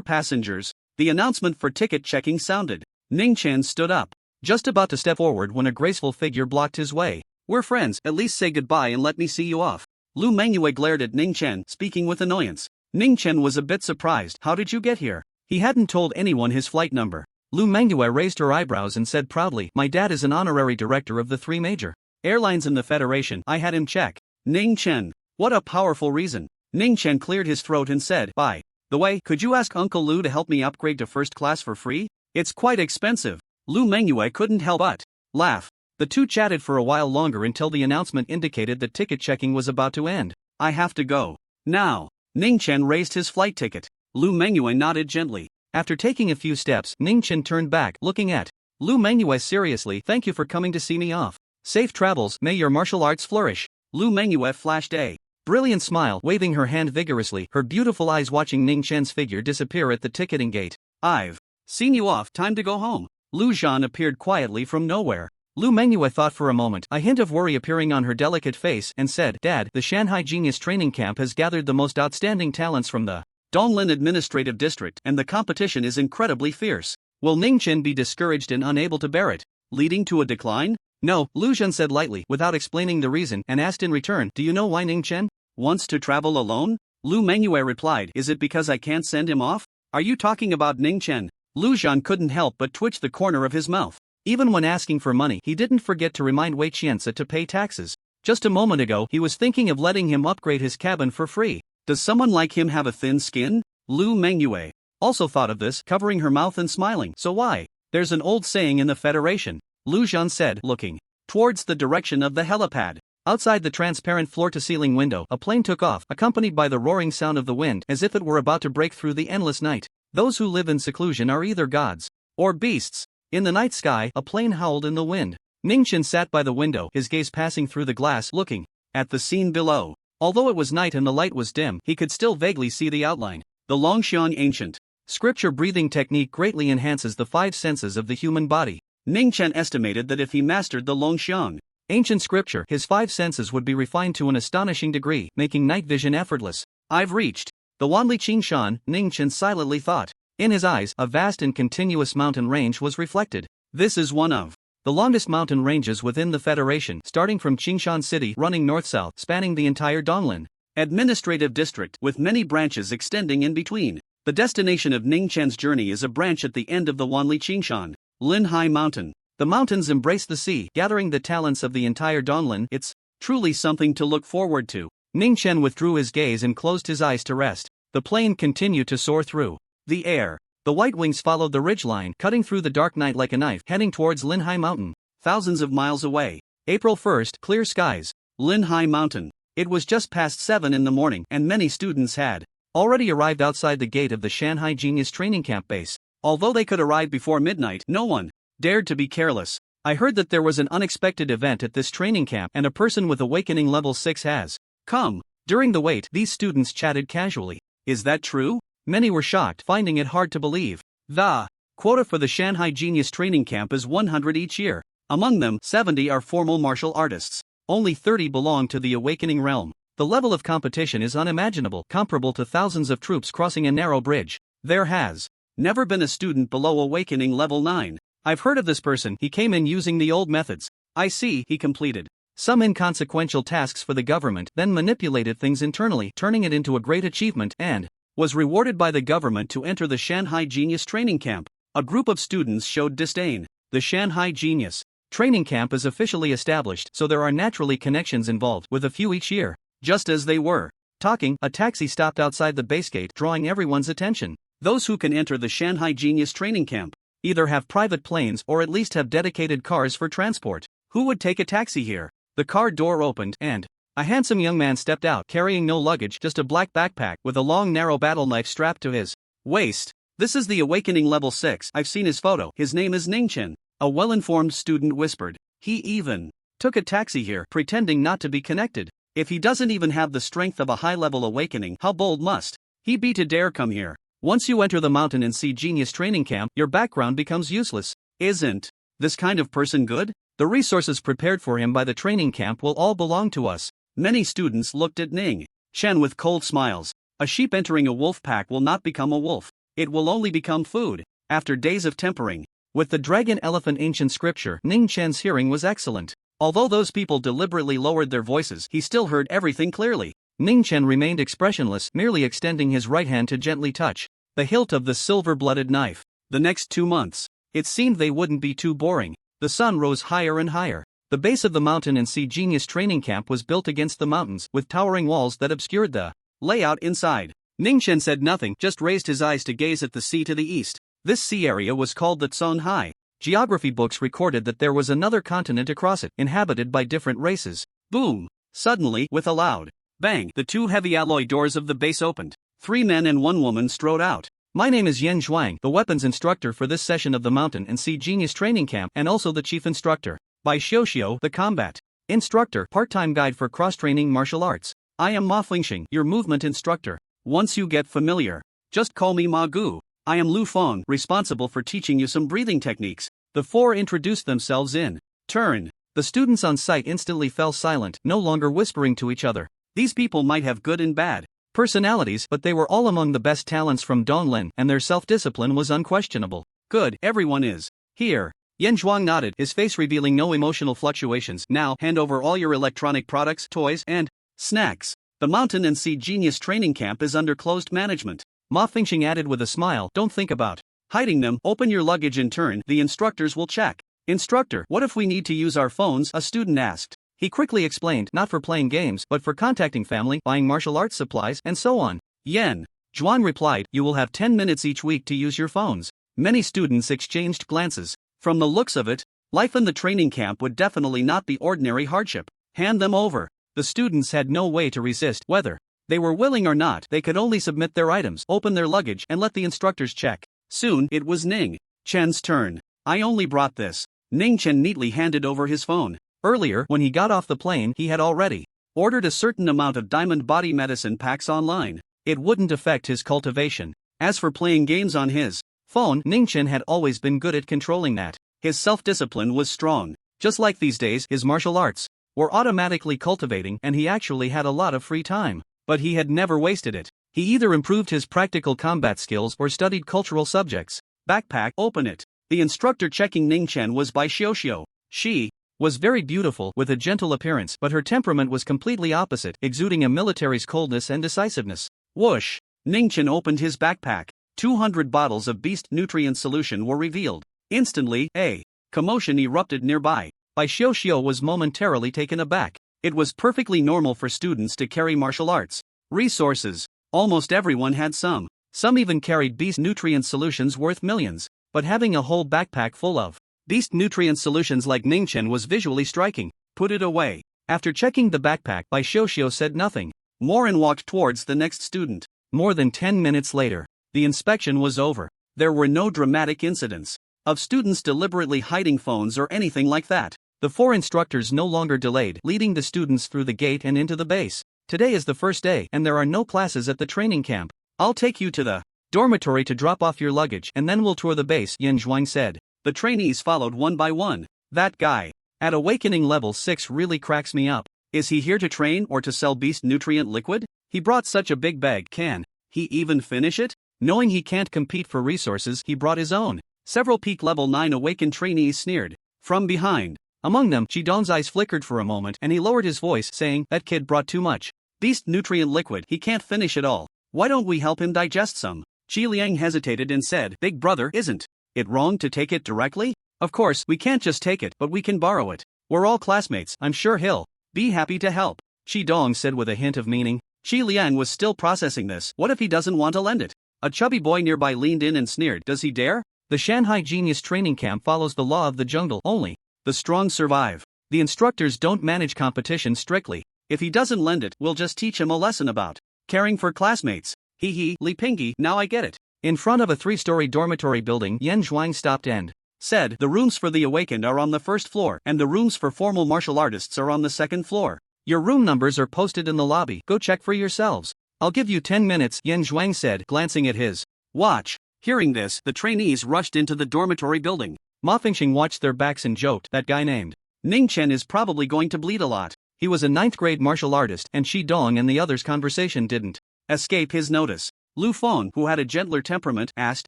passengers, the announcement for ticket checking sounded. Ning Chen stood up, just about to step forward when a graceful figure blocked his way. We're friends, at least say goodbye and let me see you off. Lu Manhwa glared at Ning Chen, speaking with annoyance. Ning Chen was a bit surprised. How did you get here? He hadn't told anyone his flight number. Lu Manhwa raised her eyebrows and said proudly, my dad is an honorary director of the 3 major airlines in the Federation. I had him check. Ning Chen. What a powerful reason. Ning Chen cleared his throat and said, by the way, could you ask Uncle Lu to help me upgrade to first class for free? It's quite expensive. Lu Manhwa couldn't help but laugh. The two chatted for a while longer until the announcement indicated that ticket checking was about to end. I have to go now. Ning Chen raised his flight ticket. Lu Manhwa nodded gently. After taking a few steps, Ning Chen turned back, looking at Lu Manhwa seriously. Thank you for coming to see me off. Safe travels, may your martial arts flourish. Lu Manhwa flashed a brilliant smile, waving her hand vigorously, her beautiful eyes watching Ning Chen's figure disappear at the ticketing gate. I've seen you off, time to go home. Lu Zhan appeared quietly from nowhere. Lu Manhwa thought for a moment, a hint of worry appearing on her delicate face, and said, Dad, the Shanghai Genius Training Camp has gathered the most outstanding talents from the Donglin Administrative District, and the competition is incredibly fierce. Will Ning Chen be discouraged and unable to bear it, leading to a decline? No, Lu Zhan said lightly, without explaining the reason, and asked in return, do you know why Ning Chen wants to travel alone? Lu Manhwa replied, is it because I can't send him off? Are you talking about Ning Chen? Lu Zhan couldn't help but twitch the corner of his mouth. Even when asking for money, he didn't forget to remind Wei Qianzi to pay taxes. Just a moment ago, he was thinking of letting him upgrade his cabin for free. Does someone like him have a thin skin? Lu Manhwa also thought of this, covering her mouth and smiling. So why? There's an old saying in the Federation, Lu Zhan said, looking towards the direction of the helipad. Outside the transparent floor-to-ceiling window, a plane took off, accompanied by the roaring sound of the wind, as if it were about to break through the endless night. Those who live in seclusion are either gods or beasts. In the night sky, a plane howled in the wind. Ning Chen sat by the window, his gaze passing through the glass, looking at the scene below. Although it was night and the light was dim, he could still vaguely see the outline. The Longxian ancient scripture breathing technique greatly enhances the 5 senses of the human body. Ning Chen estimated that if he mastered the Longxian ancient scripture, his 5 senses would be refined to an astonishing degree, making night vision effortless. I've reached the Wanli Qingshan, Ning Chen silently thought. In his eyes, a vast and continuous mountain range was reflected. This is one of the longest mountain ranges within the Federation, starting from Qingshan City, running north-south, spanning the entire Donglin Administrative District, with many branches extending in between. The destination of Ning Chen's journey is a branch at the end of the Wanli Qingshan Linhai Mountain. The mountains embrace the sea, gathering the talents of the entire Donglin. It's truly something to look forward to. Ning Chen withdrew his gaze and closed his eyes to rest. The plane continued to soar through the air. The white wings followed the ridgeline, cutting through the dark night like a knife, heading towards Linhai Mountain, thousands of miles away. April 1st, clear skies. Linhai Mountain. It was just past 7 in the morning, and many students had already arrived outside the gate of the Shanghai Genius Training Camp base. Although they could arrive before midnight, no one dared to be careless. I heard that there was an unexpected event at this training camp, and a person with awakening level 6 has come. During the wait, these students chatted casually. Is that true? Many were shocked, finding it hard to believe. The quota for the Shanghai Genius Training Camp is 100 each year. Among them, 70 are formal martial artists. Only 30 belong to the awakening realm. The level of competition is unimaginable, comparable to thousands of troops crossing a narrow bridge. There has never been a student below awakening level 9. I've heard of this person. He came in using the old methods. I see, he completed some inconsequential tasks for the government, then manipulated things internally, turning it into a great achievement, and was rewarded by the government to enter the Shanghai Genius Training Camp. A group of students showed disdain. The Shanghai Genius Training Camp is officially established, so there are naturally connections involved, with a few each year. Just as they were talking, a taxi stopped outside the base gate, drawing everyone's attention. Those who can enter the Shanghai Genius Training Camp either have private planes or at least have dedicated cars for transport. Who would take a taxi here? The car door opened, and a handsome young man stepped out, carrying no luggage, just a black backpack with a long narrow battle knife strapped to his waist. This is the Awakening Level 6. I've seen his photo. His name is Ningchen. A well-informed student whispered. He even took a taxi here, pretending not to be connected. If he doesn't even have the strength of a high-level awakening, how bold must he be to dare come here? Once you enter the Mountain and Sea Genius Training Camp, your background becomes useless. Isn't this kind of person good? The resources prepared for him by the training camp will all belong to us. Many students looked at Ning Chen with cold smiles. A sheep entering a wolf pack will not become a wolf. It will only become food. After days of tempering with the dragon elephant ancient scripture, Ning Chen's hearing was excellent. Although those people deliberately lowered their voices, he still heard everything clearly. Ning Chen remained expressionless, merely extending his right hand to gently touch the hilt of the silver-blooded knife. The next 2 months, it seemed they wouldn't be too boring. The sun rose higher and higher. The base of the Mountain and Sea Genius Training Camp was built against the mountains, with towering walls that obscured the layout inside. Ning Chen said nothing, just raised his eyes to gaze at the sea to the east. This sea area was called the Songhai. Geography books recorded that there was another continent across it, inhabited by different races. Boom! Suddenly, with a loud bang, the 2 heavy alloy doors of the base opened. 3 men and 1 woman strode out. My name is Yen Zhuang, the weapons instructor for this session of the Mountain and Sea Genius Training Camp, and also the chief instructor. By Xiuxiu, the combat instructor, part-time guide for cross-training martial arts. I am Ma Fengxing, your movement instructor. Once you get familiar, just call me Ma Gu. I am Lu Feng, responsible for teaching you some breathing techniques. The 4 introduced themselves in turn. The students on site instantly fell silent, no longer whispering to each other. These people might have good and bad personalities, but they were all among the best talents from Donglen, and their self-discipline was unquestionable. Good, everyone is here. Yen Zhuang nodded, his face revealing no emotional fluctuations. Now, hand over all your electronic products, toys, and snacks. The Mountain and Sea Genius Training Camp is under closed management. Ma Fengxing added with a smile, don't think about hiding them, open your luggage in turn, the instructors will check. Instructor, what if we need to use our phones? A student asked. He quickly explained, not for playing games, but for contacting family, buying martial arts supplies, and so on. Yen Zhuang replied, you will have 10 minutes each week to use your phones. Many students exchanged glances. From the looks of it, life in the training camp would definitely not be ordinary hardship. Hand them over. The students had no way to resist, whether they were willing or not. They could only submit their items, open their luggage, and let the instructors check. Soon, it was Ning Chen's turn. I only brought this. Ning Chen neatly handed over his phone. Earlier, when he got off the plane, he had already ordered a certain amount of diamond body medicine packs online. It wouldn't affect his cultivation. As for playing games on his phone, Ning Chen had always been good at controlling that. His self-discipline was strong. Just like these days, his martial arts were automatically cultivating, and he actually had a lot of free time. But he had never wasted it. He either improved his practical combat skills or studied cultural subjects. Backpack, open it. The instructor checking Ning Chen was by Xiuxiu. She was very beautiful, with a gentle appearance, but her temperament was completely opposite, exuding a military's coldness and decisiveness. Whoosh! Ning Chen opened his backpack. 200 bottles of beast nutrient solution were revealed. Instantly, a commotion erupted nearby. Bai Xiuxiu was momentarily taken aback. It was perfectly normal for students to carry martial arts resources. Almost everyone had some. Some even carried beast nutrient solutions worth millions. But having a whole backpack full of beast nutrient solutions like Ning Chen was visually striking. Put it away. After checking the backpack, Bai Xiuxiu said nothing more and walked towards the next student. More than 10 minutes later, the inspection was over. There were no dramatic incidents of students deliberately hiding phones or anything like that. The 4 instructors no longer delayed, leading the students through the gate and into the base. Today is the first day, and there are no classes at the training camp. I'll take you to the dormitory to drop off your luggage, and then we'll tour the base, Yen Zhuang said. The trainees followed one by one. That guy at Awakening Level 6 really cracks me up. Is he here to train or to sell beast nutrient liquid? He brought such a big bag. Can he even finish it? Knowing he can't compete for resources, he brought his own. Several peak level 9 awakened trainees sneered from behind. Among them, Chidong's eyes flickered for a moment and he lowered his voice, saying, "That kid brought too much. Beast nutrient liquid, he can't finish it all. Why don't we help him digest some?" Qi Liang hesitated and said, "Big brother, isn't it wrong to take it directly? Of course, we can't just take it, but we can borrow it. We're all classmates, I'm sure he'll be happy to help." Chidong said with a hint of meaning. Qi Liang was still processing this. What if he doesn't want to lend it? A chubby boy nearby leaned in and sneered, "Does he dare? The Shanghai Genius Training Camp follows the law of the jungle only. The strong survive. The instructors don't manage competition strictly. If he doesn't lend it, we'll just teach him a lesson about caring for classmates. Hee, Li Pingy, now I get it." In front of a 3-story dormitory building, Yan Zhuang stopped and said, "The rooms for the awakened are on the first floor, and the rooms for formal martial artists are on the second floor. Your room numbers are posted in the lobby, go check for yourselves. I'll give you 10 minutes, Yan Zhuang said, glancing at his watch. Hearing this, the trainees rushed into the dormitory building. Ma Fingxing watched their backs and joked, "That guy named Ning Chen is probably going to bleed a lot." He was a 9th grade martial artist, and Shi Dong and the others' conversation didn't escape his notice. Lu Feng, who had a gentler temperament, asked,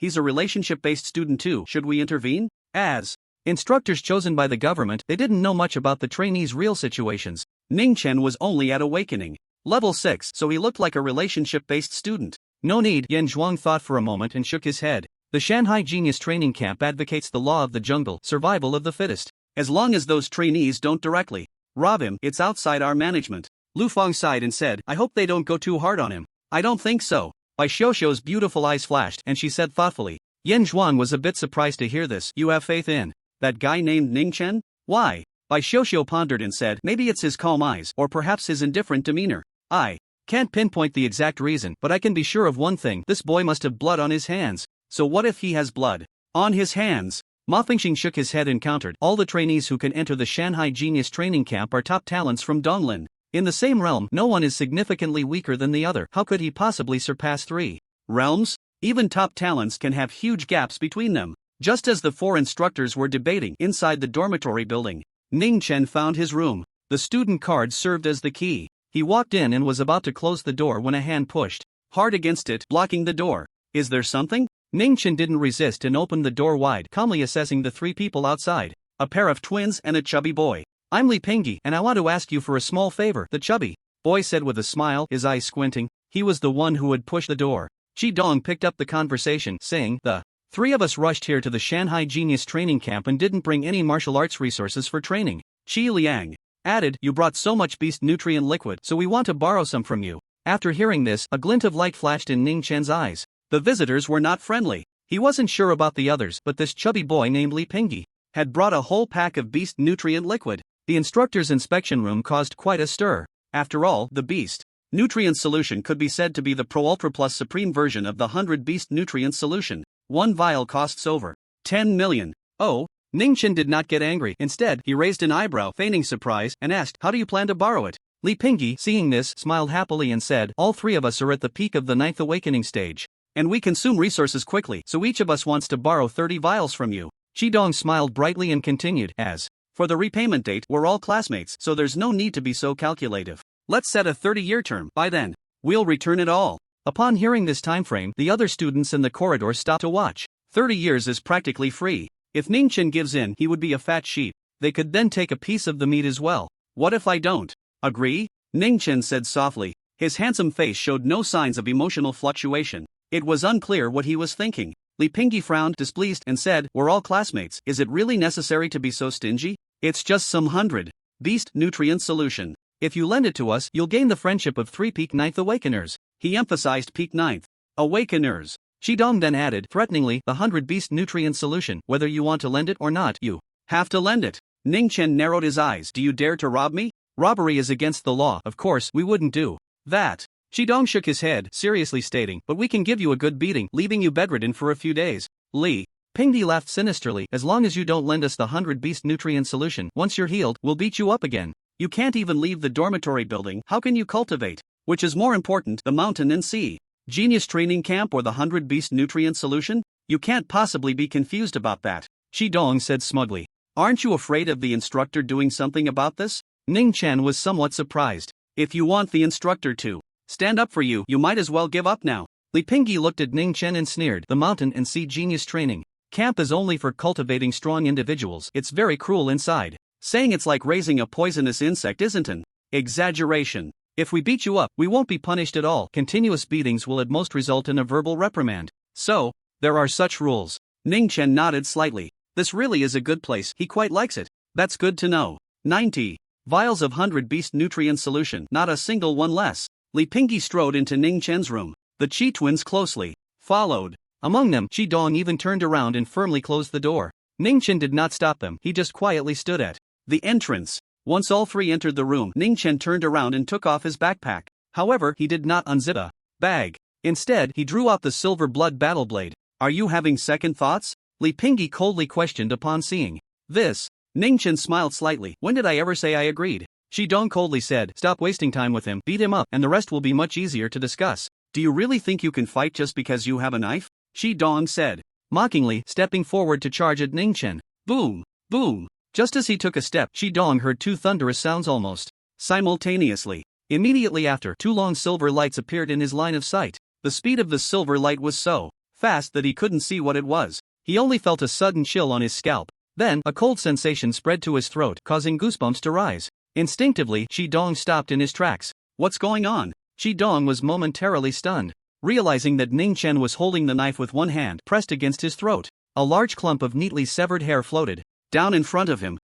"He's a relationship-based student too, should we intervene?" As instructors chosen by the government, they didn't know much about the trainees' real situations. Ning Chen was only at awakening level 6, so he looked like a relationship-based student. No need, Yan Zhuang thought for a moment and shook his head. The Shanghai Genius Training Camp advocates the law of the jungle, survival of the fittest. As long as those trainees don't directly rob him, it's outside our management. Lu Feng sighed and said, "I hope they don't go too hard on him." "I don't think so." Bai Xiuxiu's beautiful eyes flashed and she said thoughtfully. Yan Zhuang was a bit surprised to hear this. "You have faith in that guy named Ning Chen? Why?" Bai Xiuxiu pondered and said, "Maybe it's his calm eyes, or perhaps his indifferent demeanor. I can't pinpoint the exact reason, but I can be sure of one thing, this boy must have blood on his hands. So what if he has blood on his hands?" Ma Fingxing shook his head and countered, "All the trainees who can enter the Shanghai Genius Training Camp are top talents from Donglin. In the same realm, no one is significantly weaker than the other. How could he possibly surpass 3 realms? Even top talents can have huge gaps between them." Just as the 4 instructors were debating inside the dormitory building, Ning Chen found his room. The student card served as the key. He walked in and was about to close the door when a hand pushed hard against it, blocking the door. "Is there something?" Ning Chen didn't resist and opened the door wide, calmly assessing the 3 people outside. A pair of twins and a chubby boy. "I'm Li Pingy, and I want to ask you for a small favor," the chubby boy said with a smile, his eyes squinting. He was the one who would push the door. Qi Dong picked up the conversation, saying, "The 3 of us rushed here to the Shanghai Genius Training Camp and didn't bring any martial arts resources for training." Qi Liang added, "You brought so much beast nutrient liquid, so we want to borrow some from you." After hearing this, a glint of light flashed in Ning Chen's eyes. The visitors were not friendly. He wasn't sure about the others, but this chubby boy named Li Pingy had brought a whole pack of beast nutrient liquid. The instructor's inspection room caused quite a stir. After all, the beast nutrient solution could be said to be the Pro Ultra Plus Supreme version of the 100 beast nutrient solution. 1 vial costs over 10 million. Oh, Ning Chen did not get angry. Instead, he raised an eyebrow, feigning surprise, and asked, "How do you plan to borrow it?" Li Pingy, seeing this, smiled happily and said, "All 3 of us are at the peak of the 9th awakening stage, and we consume resources quickly, so each of us wants to borrow 30 vials from you." Qi Dong smiled brightly and continued, "As for the repayment date, we're all classmates, so there's no need to be so calculative. Let's set a 30-year term. By then, we'll return it all." Upon hearing this timeframe, the other students in the corridor stopped to watch. 30 years is practically free. If Ning Chen gives in, he would be a fat sheep. They could then take a piece of the meat as well. "What if I don't agree?" Ning Chen said softly. His handsome face showed no signs of emotional fluctuation. It was unclear what he was thinking. Li Pingy frowned, displeased, and said, "We're all classmates. Is it really necessary to be so stingy? It's just some 100 beast nutrient solution. If you lend it to us, you'll gain the friendship of 3 peak 9th awakeners." He emphasized peak 9th awakeners. Shidong then added, threateningly, "The 100 beast nutrient solution, whether you want to lend it or not, you have to lend it." Ning Chen narrowed his eyes. "Do you dare to rob me? Robbery is against the law. Of course, we wouldn't do that." Shidong shook his head, seriously stating, "But we can give you a good beating, leaving you bedridden for a few days." Li Pingdi laughed sinisterly, "As long as you don't lend us the 100 beast nutrient solution, once you're healed, we'll beat you up again. You can't even leave the dormitory building. How can you cultivate? Which is more important, the mountain and sea? Genius training camp or the 100 beast nutrient solution? You can't possibly be confused about that." Shi Dong said smugly. "Aren't you afraid of the instructor doing something about this?" Ning Chen was somewhat surprised. "If you want the instructor to stand up for you, you might as well give up now." Li Pingyi looked at Ning Chen and sneered, "The mountain and sea genius training camp is only for cultivating strong individuals. It's very cruel inside. Saying it's like raising a poisonous insect isn't an exaggeration. If we beat you up, we won't be punished at all. Continuous beatings will at most result in a verbal reprimand. So, there are such rules. Ning Chen nodded slightly. This really is a good place. He quite likes it. That's good to know. 90 vials of 100 beast nutrient solution, not a single one less. Li Pingyi strode into Ning Chen's room. The Qi twins closely followed. Among them, Qi Dong even turned around and firmly closed the door. Ning Chen did not stop them, he just quietly stood at the entrance. Once all three entered the room, Ning Chen turned around and took off his backpack. However, he did not unzip the bag. Instead, he drew out the silver blood battle blade. Are you having second thoughts? Li Pingyi coldly questioned upon seeing this. Ning Chen smiled slightly. When did I ever say I agreed? Qi Dong coldly said, stop wasting time with him, beat him up, and the rest will be much easier to discuss. Do you really think you can fight just because you have a knife? Qi Dong said, mockingly, stepping forward to charge at Ning Chen. Boom! Boom! Just as he took a step, Qi Dong heard two thunderous sounds almost simultaneously. Immediately after, two long silver lights appeared in his line of sight. The speed of the silver light was so fast that he couldn't see what it was. He only felt a sudden chill on his scalp. Then, a cold sensation spread to his throat, causing goosebumps to rise. Instinctively, Qi Dong stopped in his tracks. What's going on? Qi Dong was momentarily stunned, realizing that Ning Chen was holding the knife with one hand pressed against his throat. A large clump of neatly severed hair floated down in front of him.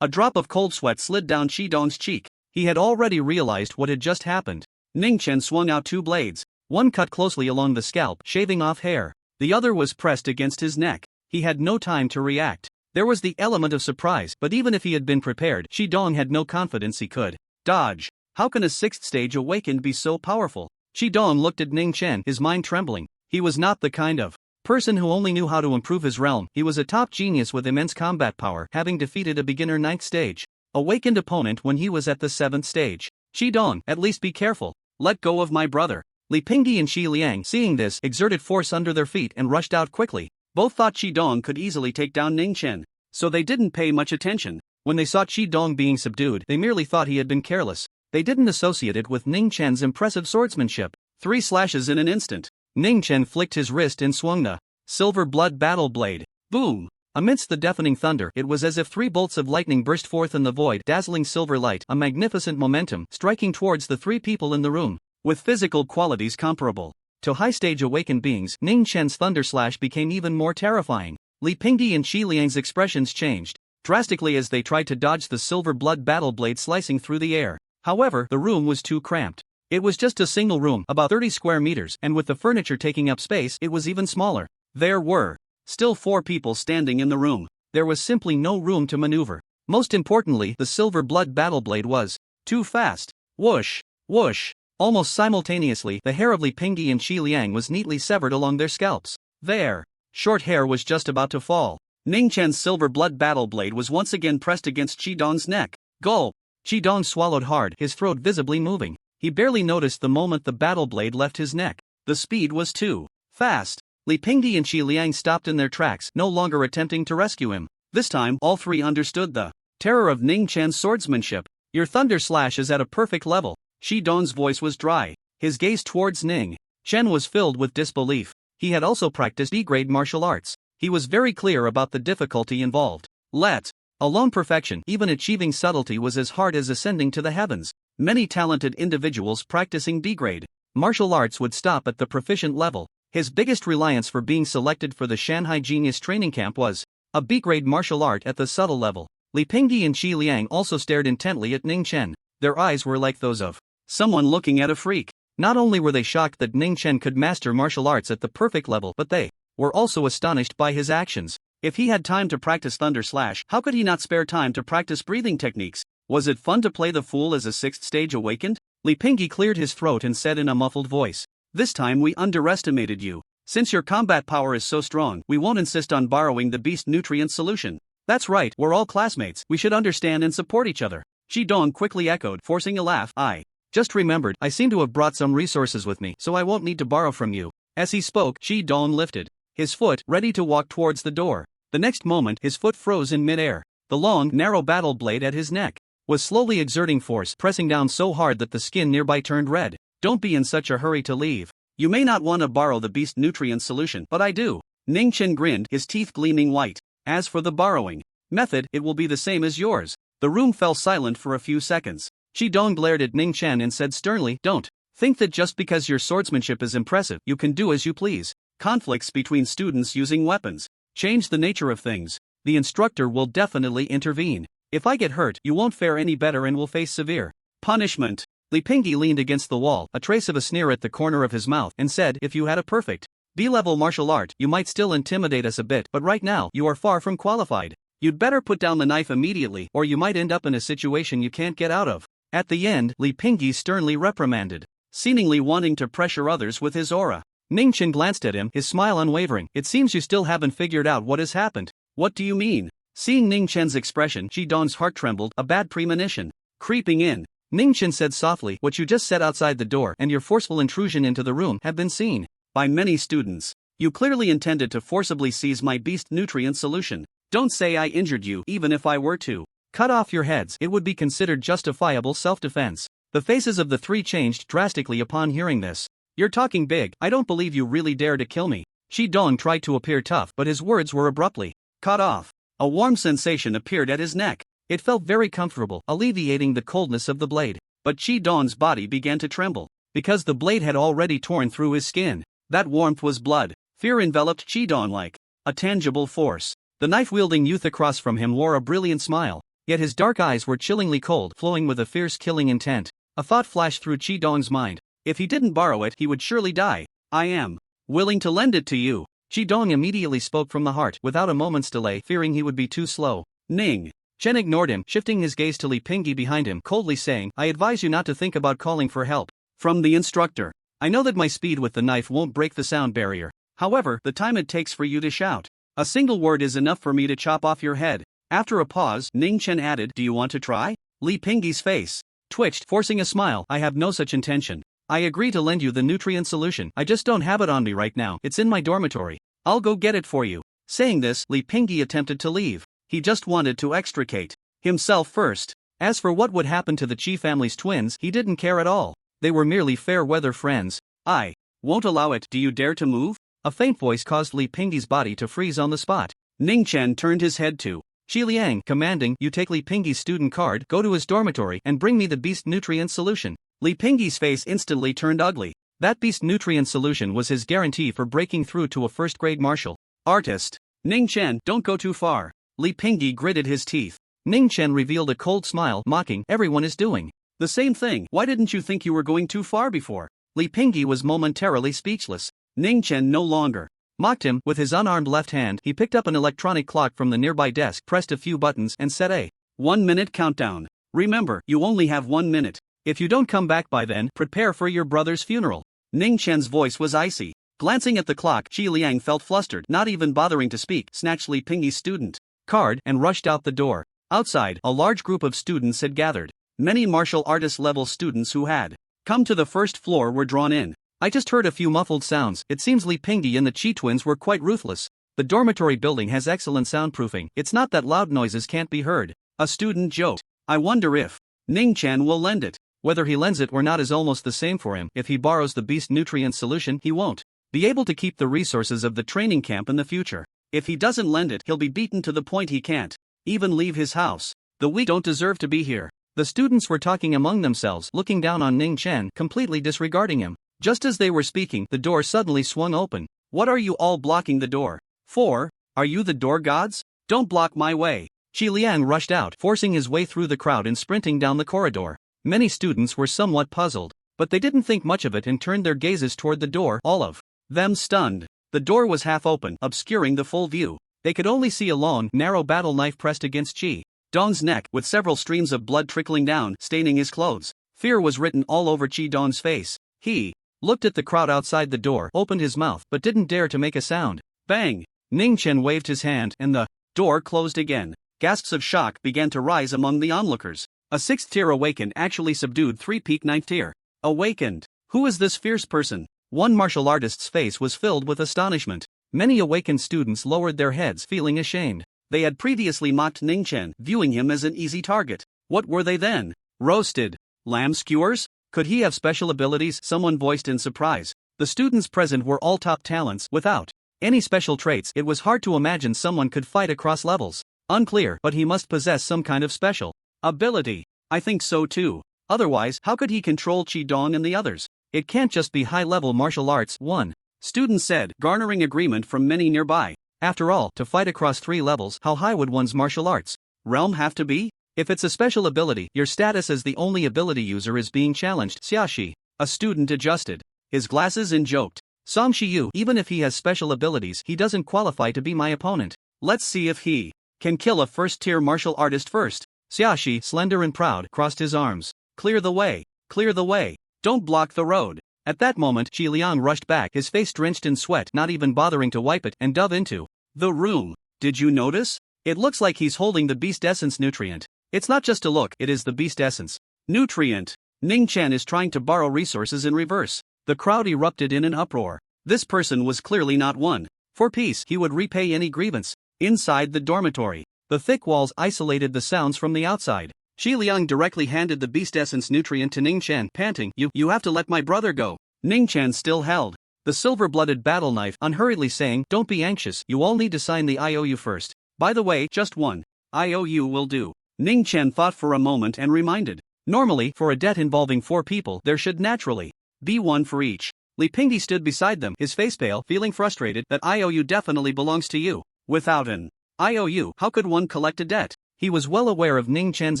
A drop of cold sweat slid down Qi Dong's cheek. He had already realized what had just happened. Ning Chen swung out two blades. One cut closely along the scalp, shaving off hair. The other was pressed against his neck. He had no time to react. There was the element of surprise, but even if he had been prepared, Qi Dong had no confidence he could dodge. How can a sixth stage awakened be so powerful? Qi Dong looked at Ning Chen, his mind trembling. He was not the kind of person who only knew how to improve his realm. He was a top genius with immense combat power, having defeated a beginner 9th stage awakened opponent when he was at the 7th stage. Qi Dong, at least be careful. Let go of my brother. Li Pingyi and Xi Liang, seeing this, exerted force under their feet and rushed out quickly. Both thought Qi Dong could easily take down Ning Chen, so they didn't pay much attention. When they saw Qi Dong being subdued, they merely thought he had been careless. They didn't associate it with Ning Chen's impressive swordsmanship. 3 slashes in an instant. Ning Chen flicked his wrist and swung the silver blood battle blade. Boom! Amidst the deafening thunder, it was as if 3 bolts of lightning burst forth in the void, dazzling silver light, a magnificent momentum, striking towards the 3 people in the room. With physical qualities comparable to high-stage awakened beings, Ning Chen's thunder slash became even more terrifying. Li Pingyi and Xi Liang's expressions changed drastically as they tried to dodge the silver blood battle blade slicing through the air. However, the room was too cramped. It was just a single room, about 30 square meters, and with the furniture taking up space, it was even smaller. There were still 4 people standing in the room. There was simply no room to maneuver. Most importantly, the silver blood battle blade was too fast. Whoosh! Whoosh! Almost simultaneously, the hair of Li Pingyi and Xi Liang was neatly severed along their scalps. Their short hair was just about to fall. Ning Chen's silver blood battle blade was once again pressed against Qi Dong's neck. Gulp! Qi Dong swallowed hard, his throat visibly moving. He barely noticed the moment the battle blade left his neck. The speed was too fast. Li Pingyi and Xi Liang stopped in their tracks, no longer attempting to rescue him. This time, all 3 understood the terror of Ning Chen's swordsmanship. Your thunder slash is at a perfect level. Qi Dong's voice was dry. His gaze towards Ning Chen was filled with disbelief. He had also practiced B-grade martial arts. He was very clear about the difficulty involved. Let alone perfection, even achieving subtlety was as hard as ascending to the heavens. Many talented individuals practicing B-grade martial arts would stop at the proficient level. His biggest reliance for being selected for the Shanghai Genius Training Camp was a B-grade martial art at the subtle level. Li Pingyi and Xi Liang also stared intently at Ning Chen. Their eyes were like those of someone looking at a freak. Not only were they shocked that Ning Chen could master martial arts at the perfect level, but they were also astonished by his actions. If he had time to practice Thunder Slash, how could he not spare time to practice breathing techniques? Was it fun to play the fool as a 6th stage awakened? Li Pingyi cleared his throat and said in a muffled voice, "This time we underestimated you. Since your combat power is so strong, we won't insist on borrowing the beast nutrient solution." That's right, we're all classmates, we should understand and support each other. Qi Dong quickly echoed, forcing a laugh. I just remembered, I seem to have brought some resources with me, so I won't need to borrow from you. As he spoke, Qi Dong lifted his foot, ready to walk towards the door. The next moment, his foot froze in midair. The long, narrow battle blade at his neck was slowly exerting force, pressing down so hard that the skin nearby turned red. Don't be in such a hurry to leave. You may not want to borrow the beast nutrient solution, but I do. Ning Chen grinned, his teeth gleaming white. As for the borrowing, Method, it will be the same as yours. The room fell silent for a few seconds. Chi-dong glared at Ning Chen and said sternly, don't think that just because your swordsmanship is impressive, you can do as you please. Conflicts between students using weapons change the nature of things. The instructor will definitely intervene. If I get hurt, you won't fare any better and will face severe punishment. Li Pingyi leaned against the wall, a trace of a sneer at the corner of his mouth, and said, if you had a perfect B-level martial art, you might still intimidate us a bit, but right now, you are far from qualified. You'd better put down the knife immediately, or you might end up in a situation you can't get out of. At the end, Li Pingyi sternly reprimanded, seemingly wanting to pressure others with his aura. Ning Chen glanced at him, his smile unwavering. It seems you still haven't figured out what has happened. What do you mean? Seeing Ning Chen's expression, Chi-dong's heart trembled, a bad premonition creeping in. Ning Chen said softly, what you just said outside the door and your forceful intrusion into the room have been seen by many students. You clearly intended to forcibly seize my beast nutrient solution. Don't say I injured you. Even if I were to cut off your heads, it would be considered justifiable self-defense. The faces of the three changed drastically upon hearing this. You're talking big. I don't believe you really dare to kill me. Chi-dong tried to appear tough, but his words were abruptly cut off. A warm sensation appeared at his neck. It felt very comfortable, alleviating the coldness of the blade. But Chi-dong's body began to tremble, because the blade had already torn through his skin. That warmth was blood. Fear enveloped Chi-dong like a tangible force. The knife-wielding youth across from him wore a brilliant smile, yet his dark eyes were chillingly cold, flowing with a fierce killing intent. A thought flashed through Chi-dong's mind. If he didn't borrow it, he would surely die. I am willing to lend it to you. Chi-dong immediately spoke from the heart, without a moment's delay, fearing he would be too slow. Ning Chen ignored him, shifting his gaze to Li Pingyi behind him, coldly saying, I advise you not to think about calling for help from the instructor. I know that my speed with the knife won't break the sound barrier. However, the time it takes for you to shout a single word is enough for me to chop off your head. After a pause, Ning Chen added, do you want to try? Li Pingyi's face twitched, forcing a smile. I have no such intention. I agree to lend you the nutrient solution. I just don't have it on me right now. It's in my dormitory. I'll go get it for you. Saying this, Li Pingyi attempted to leave. He just wanted to extricate himself first. As for what would happen to the Chi family's twins, he didn't care at all. They were merely fair-weather friends. I won't allow it. Do you dare to move? A faint voice caused Li Pingyi's body to freeze on the spot. Ning Chen turned his head to Xi Liang, commanding, you take Li Pingyi's student card, go to his dormitory, and bring me the beast nutrient solution. Li Pingyi's face instantly turned ugly. That beast nutrient solution was his guarantee for breaking through to a first-grade martial artist. Ning Chen, don't go too far. Li Pingyi gritted his teeth. Ning Chen revealed a cold smile, mocking, everyone is doing the same thing. Why didn't you think you were going too far before? Li Pingyi was momentarily speechless. Ning Chen no longer mocked him. With his unarmed left hand, he picked up an electronic clock from the nearby desk, pressed a few buttons, and set a 1-minute countdown. Remember, you only have 1 minute. If you don't come back by then, prepare for your brother's funeral. Ning Chen's voice was icy. Glancing at the clock, Xi Liang felt flustered, not even bothering to speak, snatched Li Pingyi's student card, and rushed out the door. Outside, a large group of students had gathered. Many martial artist level students who had come to the first floor were drawn in. I just heard a few muffled sounds. It seems Li Pingyi and the Chi twins were quite ruthless. The dormitory building has excellent soundproofing. It's not that loud noises can't be heard. A student joked. I wonder if Ning Chen will lend it. Whether he lends it or not is almost the same for him. If he borrows the beast nutrient solution, he won't be able to keep the resources of the training camp in the future. If he doesn't lend it, he'll be beaten to the point he can't even leave his house. The weak don't deserve to be here. The students were talking among themselves, looking down on Ning Chen, completely disregarding him. Just as they were speaking, the door suddenly swung open. What are you all blocking the door for? Are you the door gods? Don't block my way. Xi Liang rushed out, forcing his way through the crowd and sprinting down the corridor. Many students were somewhat puzzled, but they didn't think much of it and turned their gazes toward the door, all of them stunned. The door was half open, obscuring the full view. They could only see a long, narrow battle knife pressed against Chi Dong's neck, with several streams of blood trickling down, staining his clothes. Fear was written all over Chi Dong's face. He looked at the crowd outside the door, opened his mouth, but didn't dare to make a sound. Bang! Ning Chen waved his hand, and the door closed again. Gasps of shock began to rise among the onlookers. A 6th tier awakened actually subdued 3 peak 9th tier. Awakened. Who is this fierce person? One martial artist's face was filled with astonishment. Many awakened students lowered their heads, feeling ashamed. They had previously mocked Ning Chen, viewing him as an easy target. What were they then? Roasted lamb skewers? Could he have special abilities? Someone voiced in surprise. The students present were all top talents. Without any special traits, it was hard to imagine someone could fight across levels. Unclear, but he must possess some kind of special ability. I think so too. Otherwise, how could he control Chi-dong and the others? It can't just be high-level martial arts. One student said, garnering agreement from many nearby. After all, to fight across 3 levels, how high would one's martial arts realm have to be? If it's a special ability, your status as the only ability user is being challenged. Xiaxi, a student, adjusted his glasses and joked. Song Shiyu, even if he has special abilities, he doesn't qualify to be my opponent. Let's see if he can kill a first-tier martial artist first. Xiaxi, slender and proud, crossed his arms. Clear the way. Clear the way. Don't block the road. At that moment, Qi Liang rushed back, his face drenched in sweat, not even bothering to wipe it, and dove into the room. Did you notice? It looks like he's holding the beast essence nutrient. It's not just a look, it is the beast essence nutrient. Ning Chen is trying to borrow resources in reverse. The crowd erupted in an uproar. This person was clearly not one. For peace, he would repay any grievance. Inside the dormitory, the thick walls isolated the sounds from the outside. Qi Liang directly handed the beast essence nutrient to Ning Chen, panting, You have to let my brother go. Ning Chen still held the silver-blooded battle knife, unhurriedly saying, Don't be anxious, you all need to sign the IOU first. By the way, just one IOU will do. Ning Chen thought for a moment and reminded. Normally, for a debt involving 4 people, there should naturally be one for each. Li Pingyi stood beside them, his face pale, feeling frustrated. That IOU definitely belongs to you. Without an IOU, how could one collect a debt? He was well aware of Ning Chen's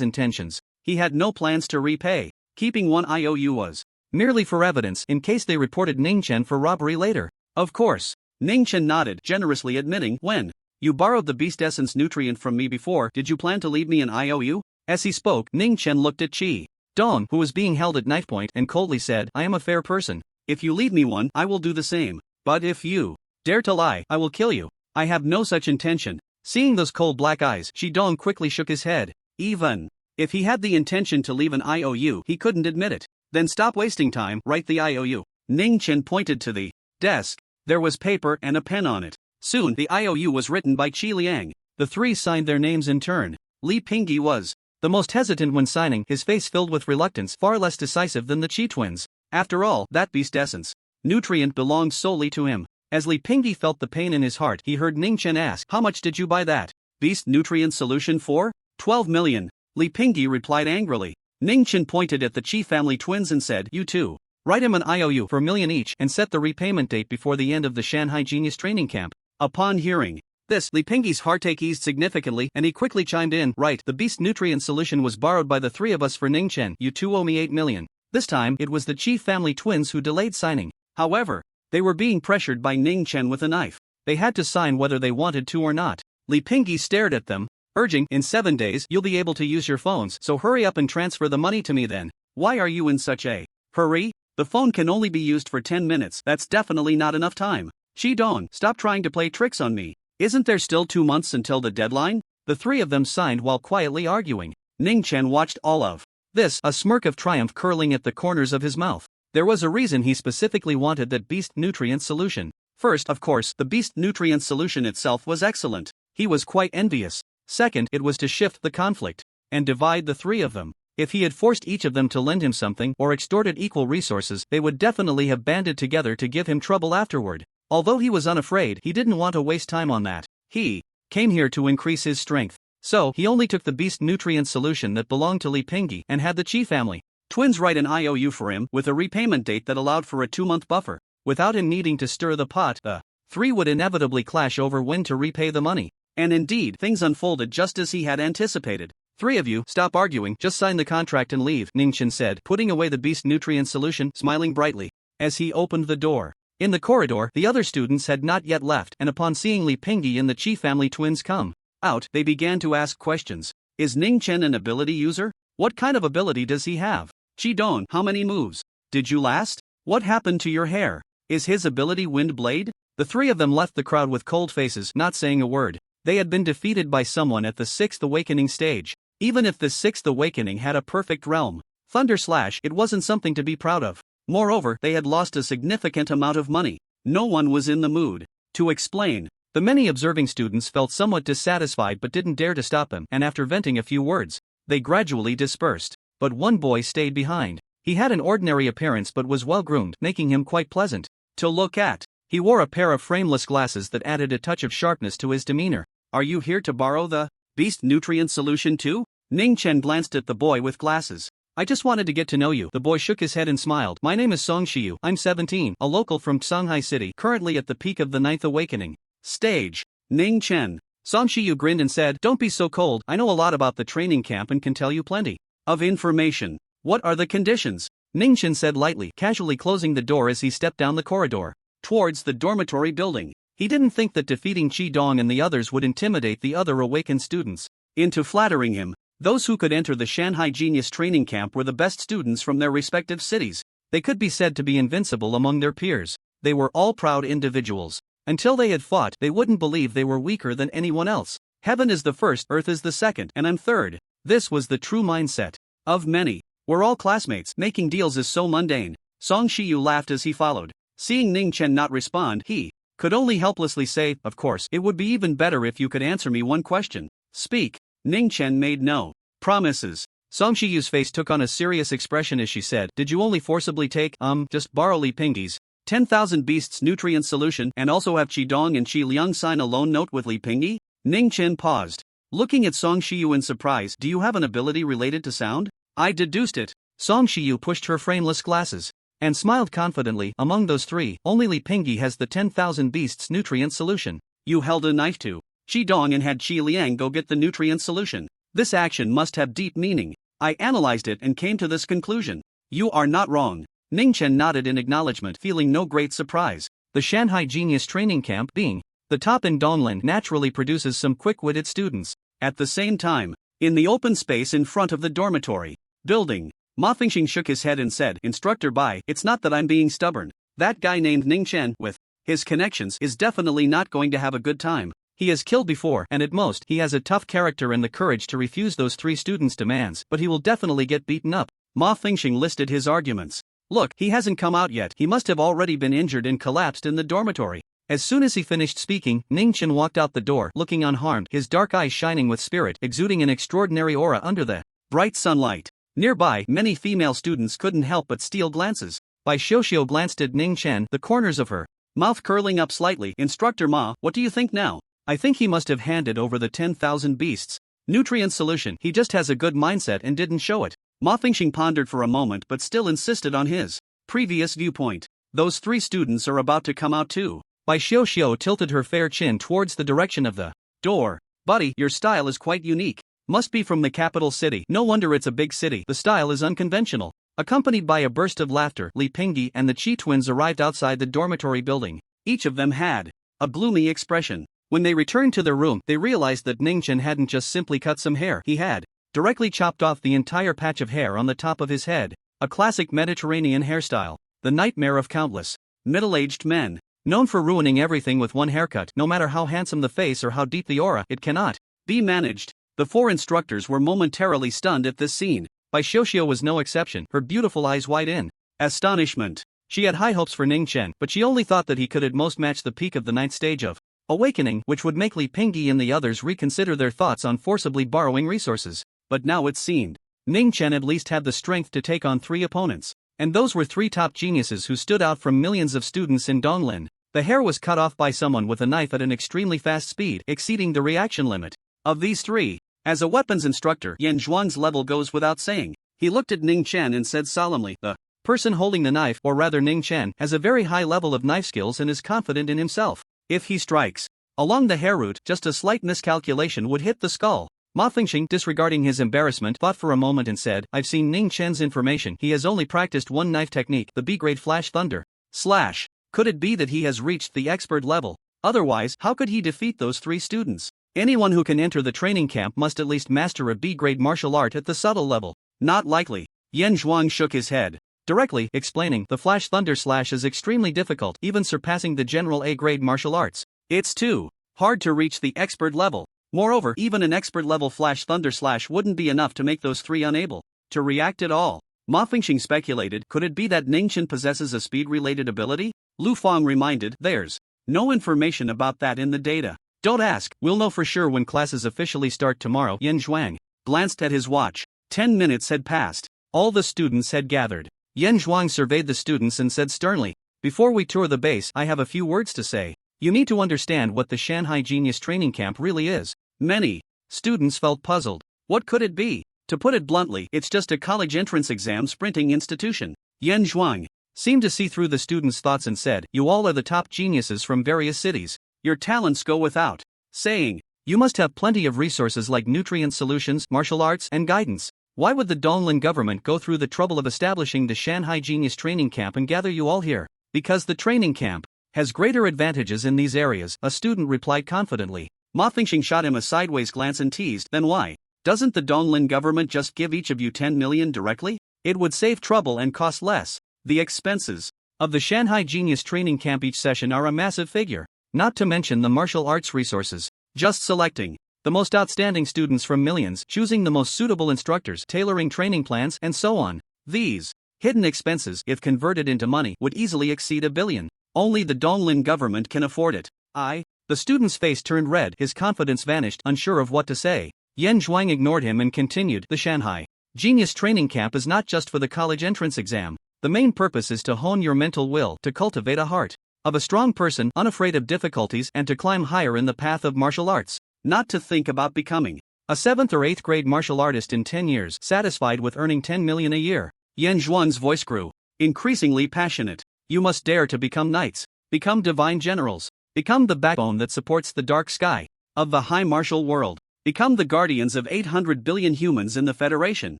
intentions. He had no plans to repay. Keeping one IOU was merely for evidence, in case they reported Ning Chen for robbery later. Of course. Ning Chen nodded, generously admitting, when you borrowed the beast essence nutrient from me before, did you plan to leave me an IOU? As he spoke, Ning Chen looked at Chi-dong, who was being held at knife point, and coldly said, I am a fair person. If you leave me one, I will do the same. But if you dare to lie, I will kill you. I have no such intention. Seeing those cold black eyes, Chi-dong quickly shook his head. Even if he had the intention to leave an IOU, he couldn't admit it. Then stop wasting time, write the IOU. Ning Chen pointed to the desk. There was paper and a pen on it. Soon, the IOU was written by Qi Liang. The 3 signed their names in turn. Li Pingyi was the most hesitant when signing, his face filled with reluctance, far less decisive than the Qi twins. After all, that beast essence nutrient belonged solely to him. As Li Pingyi felt the pain in his heart, he heard Ning Chen ask, How much did you buy that beast nutrient solution for? 12 million. Li Pingyi replied angrily. Ning Chen pointed at the Qi family twins and said, You too. Write him an IOU for $1 million each and set the repayment date before the end of the Shanghai Genius Training Camp. Upon hearing this, Li Pingyi's heartache eased significantly, and he quickly chimed in, Right, the beast nutrient solution was borrowed by the 3 of us for Ning Chen. You two owe me 8 million. This time, it was the Qi family twins who delayed signing. However, they were being pressured by Ning Chen with a knife. They had to sign whether they wanted to or not. Li Pingyi stared at them, urging, In 7 days, you'll be able to use your phones, so hurry up and transfer the money to me then. Why are you in such a hurry? The phone can only be used for 10 minutes, that's definitely not enough time. Chi-dong, stop trying to play tricks on me. Isn't there still 2 months until the deadline? The 3 of them signed while quietly arguing. Ning Chen watched all of this, a smirk of triumph curling at the corners of his mouth. There was a reason he specifically wanted that beast nutrient solution. First, of course, the beast nutrient solution itself was excellent. He was quite envious. Second, it was to shift the conflict and divide the 3 of them. If he had forced each of them to lend him something or extorted equal resources, they would definitely have banded together to give him trouble afterward. Although he was unafraid, he didn't want to waste time on that. He came here to increase his strength. So, he only took the beast nutrient solution that belonged to Li Pingyi and had the Qi family twins write an IOU for him with a repayment date that allowed for a 2-month buffer. Without him needing to stir the pot, the 3 would inevitably clash over when to repay the money. And indeed, things unfolded just as he had anticipated. 3 of you, stop arguing, just sign the contract and leave, Ning Chen said, putting away the beast nutrient solution, smiling brightly as he opened the door. In the corridor, the other students had not yet left, and upon seeing Li Pingyi and the Qi family twins come out, they began to ask questions. Is Ning Chen an ability user? What kind of ability does he have? Chi-dong, how many moves did you last? What happened to your hair? Is his ability Wind Blade? The 3 of them left the crowd with cold faces, not saying a word. They had been defeated by someone at the 6th awakening stage. Even if the 6th awakening had a perfect realm, Thunder Slash, it wasn't something to be proud of. Moreover, they had lost a significant amount of money. No one was in the mood to explain. The many observing students felt somewhat dissatisfied but didn't dare to stop him, and after venting a few words, they gradually dispersed. But one boy stayed behind. He had an ordinary appearance but was well-groomed, making him quite pleasant to look at. He wore a pair of frameless glasses that added a touch of sharpness to his demeanor. Are you here to borrow the Beast nutrient solution too? Ning Chen glanced at the boy with glasses. I just wanted to get to know you. The boy shook his head and smiled. My name is Song Shiyu. I'm 17, a local from Shanghai City, currently at the peak of the ninth awakening stage. Ning Chen. Song Shiyu grinned and said, don't be so cold. I know a lot about the training camp and can tell you plenty of information. What are the conditions? Ning Chen said lightly, casually closing the door as he stepped down the corridor towards the dormitory building. He didn't think that defeating Qi Dong and the others would intimidate the other awakened students into flattering him. Those who could enter the Shanghai Genius Training Camp were the best students from their respective cities. They could be said to be invincible among their peers. They were all proud individuals. Until they had fought, they wouldn't believe they were weaker than anyone else. Heaven is the first, earth is the second, and I'm third. This was the true mindset of many. We're all classmates. Making deals is so mundane. Song Shiyu laughed as he followed. Seeing Ning Chen not respond, he could only helplessly say, of course, it would be even better if you could answer me one question. Speak. Ning Chen made no promises. Song Shiyu's face took on a serious expression as she said, did you only forcibly take, just borrow Li Pingyi's 10,000 beasts nutrient solution and also have Qi Dong and Qi Liang sign a loan note with Li Pingyi? Ning Chen paused, looking at Song Shiyu in surprise. Do you have an ability related to sound? I deduced it. Song Shiyu pushed her frameless glasses and smiled confidently. Among those three, only Li Pingyi has the 10,000 beasts nutrient solution. You held a knife to Qi Dong and had Qi Liang go get the nutrient solution. This action must have deep meaning. I analyzed it and came to this conclusion. You are not wrong. Ning Chen nodded in acknowledgement, feeling no great surprise. The Shanghai Genius Training Camp, being the top in Donglan, naturally produces some quick-witted students. At the same time, in the open space in front of the dormitory building, Ma Fingxing shook his head and said, Instructor Bai, it's not that I'm being stubborn. That guy named Ning Chen, with his connections, is definitely not going to have a good time. He has killed before, and at most, he has a tough character and the courage to refuse those three students' demands, but he will definitely get beaten up. Ma Fingxing listed his arguments. Look, he hasn't come out yet. He must have already been injured and collapsed in the dormitory. As soon as he finished speaking, Ning Chen walked out the door, looking unharmed, his dark eyes shining with spirit, exuding an extraordinary aura under the bright sunlight. Nearby, many female students couldn't help but steal glances. Bai Xiuxiu glanced at Ning Chen, the corners of her mouth curling up slightly. Instructor Ma, what do you think now? I think he must have handed over the 10,000 beasts nutrient solution. He just has a good mindset and didn't show it. Ma Fingxing pondered for a moment but still insisted on his previous viewpoint. Those three students are about to come out too. Bai Xiuxiu tilted her fair chin towards the direction of the door. Buddy, your style is quite unique. Must be from the capital city. No wonder it's a big city. The style is unconventional. Accompanied by a burst of laughter, Li Pingyi and the Qi twins arrived outside the dormitory building. Each of them had a gloomy expression. When they returned to their room, they realized that Ning Chen hadn't just simply cut some hair. He had directly chopped off the entire patch of hair on the top of his head. A classic Mediterranean hairstyle. The nightmare of countless middle-aged men. Known for ruining everything with one haircut. No matter how handsome the face or how deep the aura, it cannot be managed. The four instructors were momentarily stunned at this scene. Bai Xiuxiu was no exception, her beautiful eyes wide in astonishment. She had high hopes for Ning Chen, but she only thought that he could at most match the peak of the ninth stage of awakening, which would make Li Pingyi and the others reconsider their thoughts on forcibly borrowing resources. But now it seemed Ning Chen at least had the strength to take on three opponents. And those were three top geniuses who stood out from millions of students in Donglin. The hair was cut off by someone with a knife at an extremely fast speed, exceeding the reaction limit. Of these three, as a weapons instructor, Yan Zhuang's level goes without saying. He looked at Ning Chen and said solemnly, the person holding the knife, or rather Ning Chen, has a very high level of knife skills and is confident in himself. If he strikes along the hair root, just a slight miscalculation would hit the skull. Ma Fingxing, disregarding his embarrassment, thought for a moment and said, I've seen Ning Chen's information. He has only practiced one knife technique, the B-grade Flash Thunder Slash. Could it be that he has reached the expert level? Otherwise, how could he defeat those three students? Anyone who can enter the training camp must at least master a B-grade martial art at the subtle level. Not likely. Yan Zhuang shook his head, directly explaining, the Flash Thunder Slash is extremely difficult, even surpassing the general A-grade martial arts. It's too hard to reach the expert level. Moreover, even an expert-level Flash Thunder Slash wouldn't be enough to make those three unable to react at all. Ma Fingxing speculated, could it be that Ning Chen possesses a speed-related ability? Lu Fang reminded, there's no information about that in the data. Don't ask, we'll know for sure when classes officially start tomorrow. Yan Zhuang glanced at his watch. 10 minutes had passed. All the students had gathered. Yan Zhuang surveyed the students and said sternly, before we tour the base, I have a few words to say. You need to understand what the Shanghai Genius Training Camp really is. Many Students felt puzzled. What could it be? To put it bluntly, it's just a college entrance exam sprinting institution. Yan Zhuang seemed to see through the students' thoughts and said, "You all are the top geniuses from various cities. Your talents go without saying. You must have plenty of resources like nutrient solutions, martial arts, and guidance. Why would the Donglan government go through the trouble of establishing the Shanghai Genius Training Camp and gather you all here? Because the training camp has greater advantages in these areas," a student replied confidently. Ma Fingxing shot him a sideways glance and teased, "Then why doesn't the Donglan government just give each of you 10 million directly? It would save trouble and cost less. The expenses of the Shanghai Genius Training Camp each session are a massive figure, not to mention the martial arts resources. Just selecting the most outstanding students from millions, choosing the most suitable instructors, tailoring training plans, and so on. These hidden expenses, if converted into money, would easily exceed $1 billion. Only the Donglan government can afford it." The student's face turned red, his confidence vanished, unsure of what to say. Yan Zhuang ignored him and continued, "The Shanghai Genius Training Camp is not just for the college entrance exam. The main purpose is to hone your mental will, to cultivate a heart of a strong person, unafraid of difficulties, and to climb higher in the path of martial arts. Not to think about becoming a 7th or 8th grade martial artist in 10 years, satisfied with earning 10 million a year." Yan Zhuang's voice grew increasingly passionate. "You must dare to become knights, become divine generals, become the backbone that supports the dark sky of the high martial world, become the guardians of 800 billion humans in the Federation."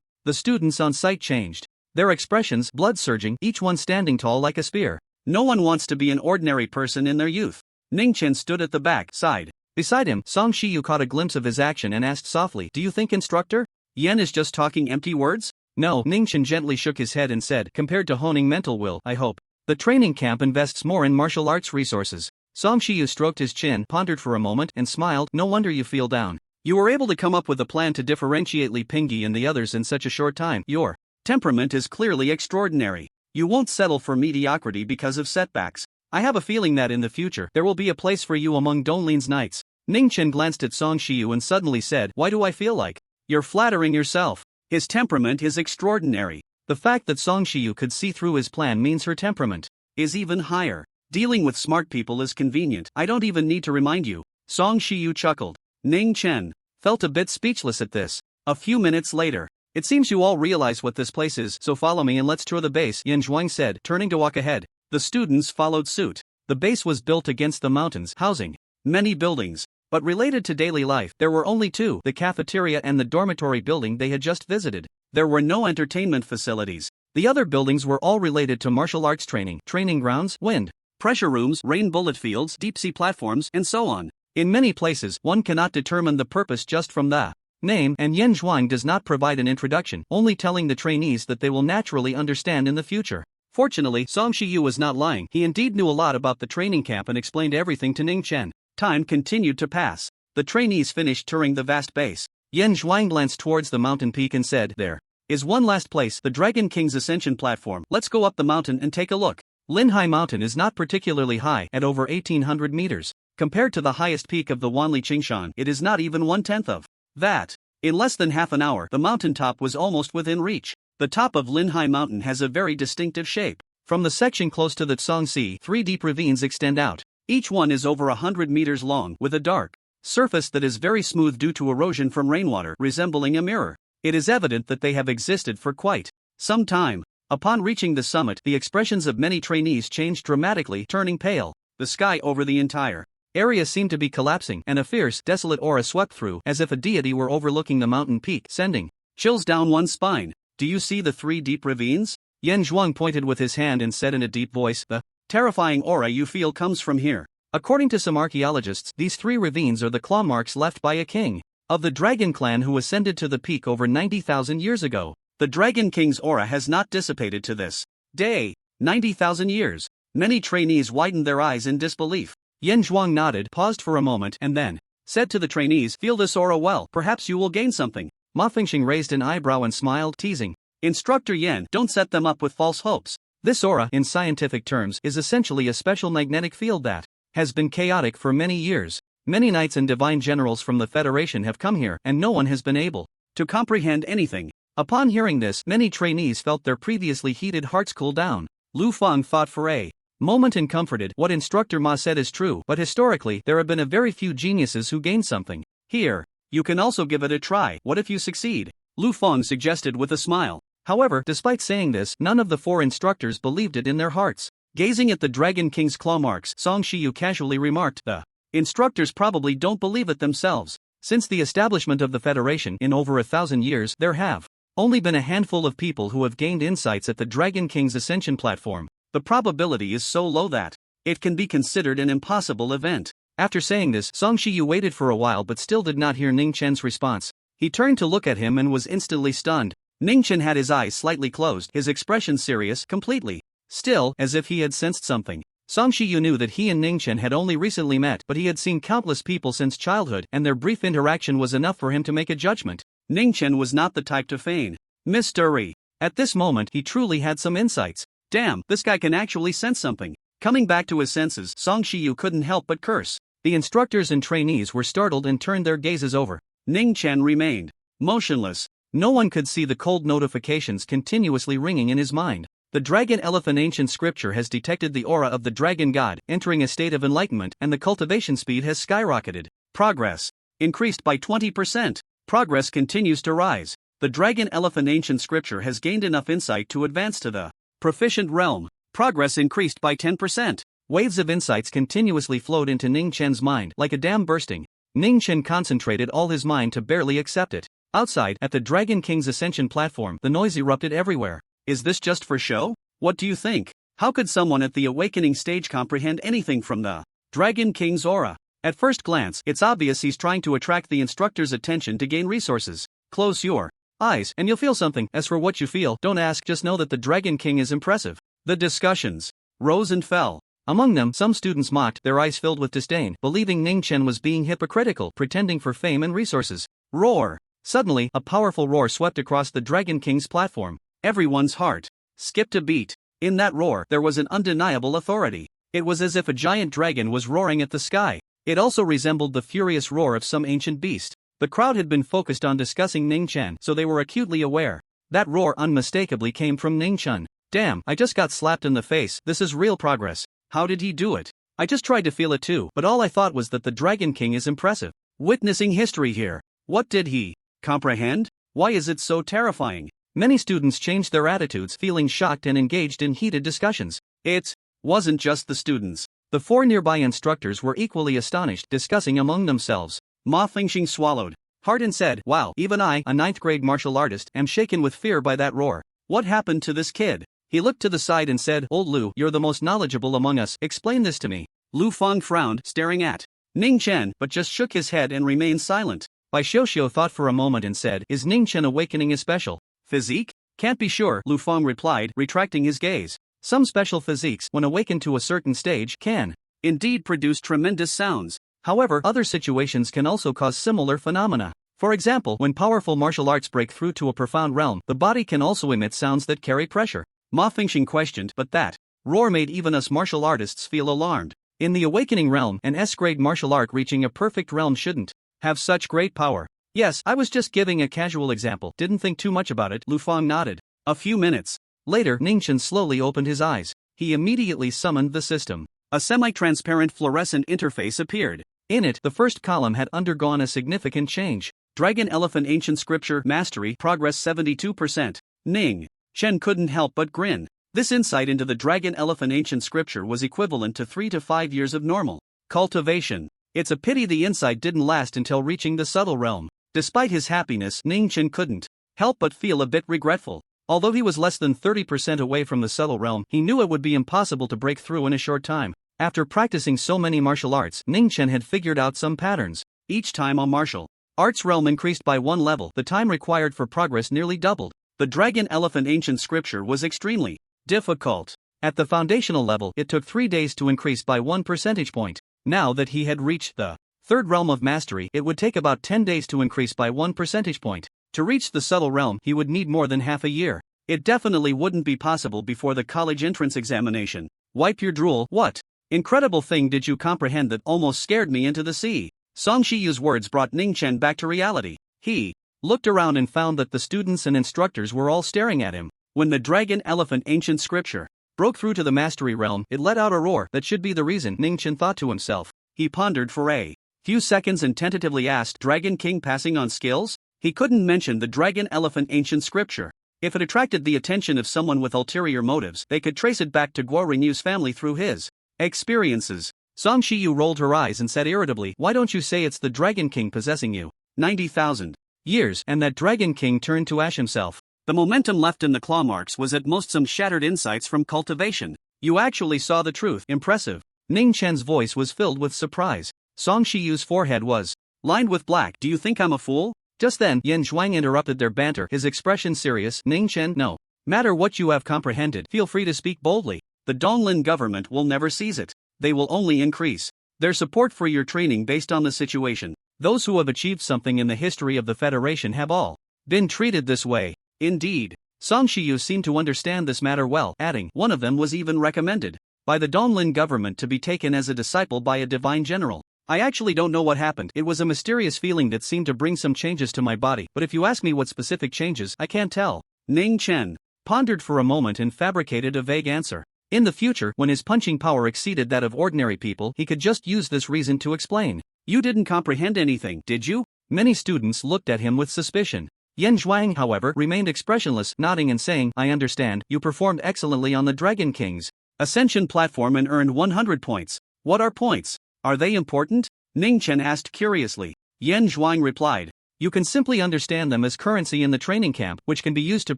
The students on site changed, their expressions blood surging, each one standing tall like a spear. No one wants to be an ordinary person in their youth. Ning Chen stood at the back side. Beside him, Song Shiyu caught a glimpse of his action and asked softly, "Do you think, instructor, Yan is just talking empty words?" "No," Ning Chen gently shook his head and said, "compared to honing mental will, I hope the training camp invests more in martial arts resources." Song Shiyu stroked his chin, pondered for a moment, and smiled. "No wonder you feel down. You were able to come up with a plan to differentiate Li Pingyi and the others in such a short time. Your temperament is clearly extraordinary. You won't settle for mediocrity because of setbacks. I have a feeling that in the future there will be a place for you among Donglin's knights." Ning Chen glanced at Song Shiyu and suddenly said, "Why do I feel like you're flattering yourself? His temperament is extraordinary." The fact that Song Shiyu could see through his plan means her temperament is even higher. "Dealing with smart people is convenient. I don't even need to remind you." Song Shiyu chuckled. Ning Chen felt a bit speechless at this. A few minutes later, "It seems you all realize what this place is, so follow me and let's tour the base," Yan Zhuang said, turning to walk ahead. The students followed suit. The base was built against the mountains, housing many buildings, but related to daily life. There were only two, the cafeteria and the dormitory building they had just visited. There were no entertainment facilities. The other buildings were all related to martial arts training, training grounds, wind pressure rooms, rain bullet fields, deep-sea platforms, and so on. In many places, one cannot determine the purpose just from the name, and Yan Zhuang does not provide an introduction, only telling the trainees that they will naturally understand in the future. Fortunately, Song Shiyu was not lying. He indeed knew a lot about the training camp and explained everything to Ning Chen. Time continued to pass. The trainees finished touring the vast base. Yan Zhuang glanced towards the mountain peak and said, "There is one last place, the Dragon King's ascension platform. Let's go up the mountain and take a look." Linhai Mountain is not particularly high, at over 1800 meters. Compared to the highest peak of the Wanli Qingshan, it is not even 1/10 of that. In less than half an hour, the mountaintop was almost within reach. The top of Linhai Mountain has a very distinctive shape. From the section close to the Zhangxi, 3 deep ravines extend out. Each one is over 100 meters long, with a dark surface that is very smooth due to erosion from rainwater, resembling a mirror. It is evident that they have existed for quite some time. Upon reaching the summit, the expressions of many trainees changed dramatically, turning pale. The sky over the entire area seemed to be collapsing, and a fierce, desolate aura swept through, as if a deity were overlooking the mountain peak, sending chills down one's spine. "Do you see the 3 deep ravines?" Yan Zhuang pointed with his hand and said in a deep voice, "The terrifying aura you feel comes from here." According to some archaeologists, these 3 ravines are the claw marks left by a king of the Dragon Clan who ascended to the peak over 90,000 years ago. The Dragon King's aura has not dissipated to this day. 90,000 years. Many trainees widened their eyes in disbelief. Yan Zhuang nodded, paused for a moment, and then said to the trainees, "Feel this aura well, perhaps you will gain something." Ma Fingxing raised an eyebrow and smiled, teasing, "Instructor Yan, don't set them up with false hopes. This aura, in scientific terms, is essentially a special magnetic field that has been chaotic for many years. Many knights and divine generals from the Federation have come here, and no one has been able to comprehend anything." Upon hearing this, many trainees felt their previously heated hearts cool down. Lu Feng thought for a moment and comforted, "What Instructor Ma said is true, but historically, there have been a very few geniuses who gained something here." You can also give it a try. What if you succeed? Lu Feng suggested with a smile. However, despite saying this, none of the 4 instructors believed it in their hearts. Gazing at the Dragon King's claw marks, Song Shiyu casually remarked, the instructors probably don't believe it themselves. Since the establishment of the Federation in over 1,000 years, there have only been a handful of people who have gained insights at the Dragon King's ascension platform. The probability is so low that it can be considered an impossible event. After saying this, Song Shiyu waited for a while but still did not hear Ning Chen's response. He turned to look at him and was instantly stunned. Ning Chen had his eyes slightly closed, his expression serious, completely still, as if he had sensed something. Song Shiyu knew that he and Ning Chen had only recently met, but he had seen countless people since childhood, and their brief interaction was enough for him to make a judgment. Ning Chen was not the type to feign mystery. At this moment, he truly had some insights. Damn, this guy can actually sense something. Coming back to his senses, Song Shiyu couldn't help but curse. The instructors and trainees were startled and turned their gazes over. Ning Chen remained motionless. No one could see the cold notifications continuously ringing in his mind. The Dragon Elephant ancient scripture has detected the aura of the Dragon God, entering a state of enlightenment, and the cultivation speed has skyrocketed. Progress increased by 20%. Progress continues to rise. The Dragon Elephant ancient scripture has gained enough insight to advance to the proficient realm. Progress increased by 10%. Waves of insights continuously flowed into Ning Chen's mind like a dam bursting. Ning Chen concentrated all his mind to barely accept it. Outside, at the Dragon King's ascension platform, the noise erupted everywhere. Is this just for show? What do you think? How could someone at the awakening stage comprehend anything from the Dragon King's aura? At first glance, it's obvious he's trying to attract the instructor's attention to gain resources. Close your eyes, and you'll feel something. As for what you feel, don't ask, just know that the Dragon King is impressive. The discussions rose and fell. Among them, some students mocked, their eyes filled with disdain, believing Ning Chen was being hypocritical, pretending for fame and resources. Roar! Suddenly, a powerful roar swept across the Dragon King's platform. Everyone's heart skipped a beat. In that roar, there was an undeniable authority. It was as if a giant dragon was roaring at the sky. It also resembled the furious roar of some ancient beast. The crowd had been focused on discussing Ning Chen, so they were acutely aware. That roar unmistakably came from Ning Chen. Damn, I just got slapped in the face. This is real progress. How did he do it? I just tried to feel it too, but all I thought was that the Dragon King is impressive. Witnessing history here. What did he comprehend? Why is it so terrifying? Many students changed their attitudes, feeling shocked and engaged in heated discussions. It wasn't just the students. The 4 nearby instructors were equally astonished, discussing among themselves. Ma Fingxing swallowed hard and said, wow, even I, a 9th grade martial artist, am shaken with fear by that roar. What happened to this kid? He looked to the side and said, Old Lu, you're the most knowledgeable among us, explain this to me. Lu Feng frowned, staring at Ning Chen, but just shook his head and remained silent. Bai Xiuxiu thought for a moment and said, is Ning Chen awakening his special physique? Can't be sure, Lu Feng replied, retracting his gaze. Some special physiques, when awakened to a certain stage, can indeed produce tremendous sounds. However, other situations can also cause similar phenomena. For example, when powerful martial arts break through to a profound realm, the body can also emit sounds that carry pressure. Ma Fingxing questioned, but that roar made even us martial artists feel alarmed. In the awakening realm, an S-grade martial art reaching a perfect realm shouldn't have such great power. Yes, I was just giving a casual example, didn't think too much about it, Lu Feng nodded. A few minutes later, Ning Chen slowly opened his eyes. He immediately summoned the system. A semi-transparent fluorescent interface appeared. In it, the first column had undergone a significant change. Dragon Elephant Ancient Scripture Mastery Progress 72%. Ning Chen couldn't help but grin. This insight into the Dragon Elephant Ancient Scripture was equivalent to 3 to 5 years of normal cultivation. It's a pity the insight didn't last until reaching the subtle realm. Despite his happiness, Ning Chen couldn't help but feel a bit regretful. Although he was less than 30% away from the subtle realm, he knew it would be impossible to break through in a short time. After practicing so many martial arts, Ning Chen had figured out some patterns. Each time a martial arts realm increased by 1 level, the time required for progress nearly doubled. The Dragon Elephant Ancient Scripture was extremely difficult. At the foundational level, it took 3 days to increase by 1 percentage point. Now that he had reached the 3rd realm of mastery, it would take about 10 days to increase by 1 percentage point. To reach the subtle realm, he would need more than half a year. It definitely wouldn't be possible before the college entrance examination. Wipe your drool. What incredible thing did you comprehend that almost scared me into the sea? Song Shiyu's words brought Ning Chen back to reality. He looked around and found that the students and instructors were all staring at him. When the Dragon Elephant Ancient Scripture broke through to the mastery realm, it let out a roar. That should be the reason, Ning Chen thought to himself. He pondered for a few seconds and tentatively asked, Dragon King passing on skills? He couldn't mention the dragon elephant ancient scripture. If it attracted the attention of someone with ulterior motives, they could trace it back to Guo Renyu's family through his experiences. Song Shiyu rolled her eyes and said irritably, why don't you say it's the Dragon King possessing you? 90,000 years, and that Dragon King turned to ash himself. The momentum left in the claw marks was at most some shattered insights from cultivation. You actually saw the truth. Impressive. Ning Chen's voice was filled with surprise. Song Shiyu's forehead was lined with black. Do you think I'm a fool? Just then, Yen Zhuang interrupted their banter, his expression serious. Ning Chen, no matter what you have comprehended, feel free to speak boldly. The Donglin government will never seize it. They will only increase their support for your training based on the situation. Those who have achieved something in the history of the Federation have all been treated this way. Indeed. Song Shiyu seemed to understand this matter well, adding, one of them was even recommended by the Donglin government to be taken as a disciple by a divine general. I actually don't know what happened. It was a mysterious feeling that seemed to bring some changes to my body, but if you ask me what specific changes, I can't tell. Ning Chen pondered for a moment and fabricated a vague answer. In the future, when his punching power exceeded that of ordinary people, he could just use this reason to explain. You didn't comprehend anything, did you? Many students looked at him with suspicion. Yen Zhuang, however, remained expressionless, nodding and saying, I understand, you performed excellently on the Dragon King's Ascension platform and earned 100 points. What are points? Are they important? Ning Chen asked curiously. Yen Zhuang replied, you can simply understand them as currency in the training camp, which can be used to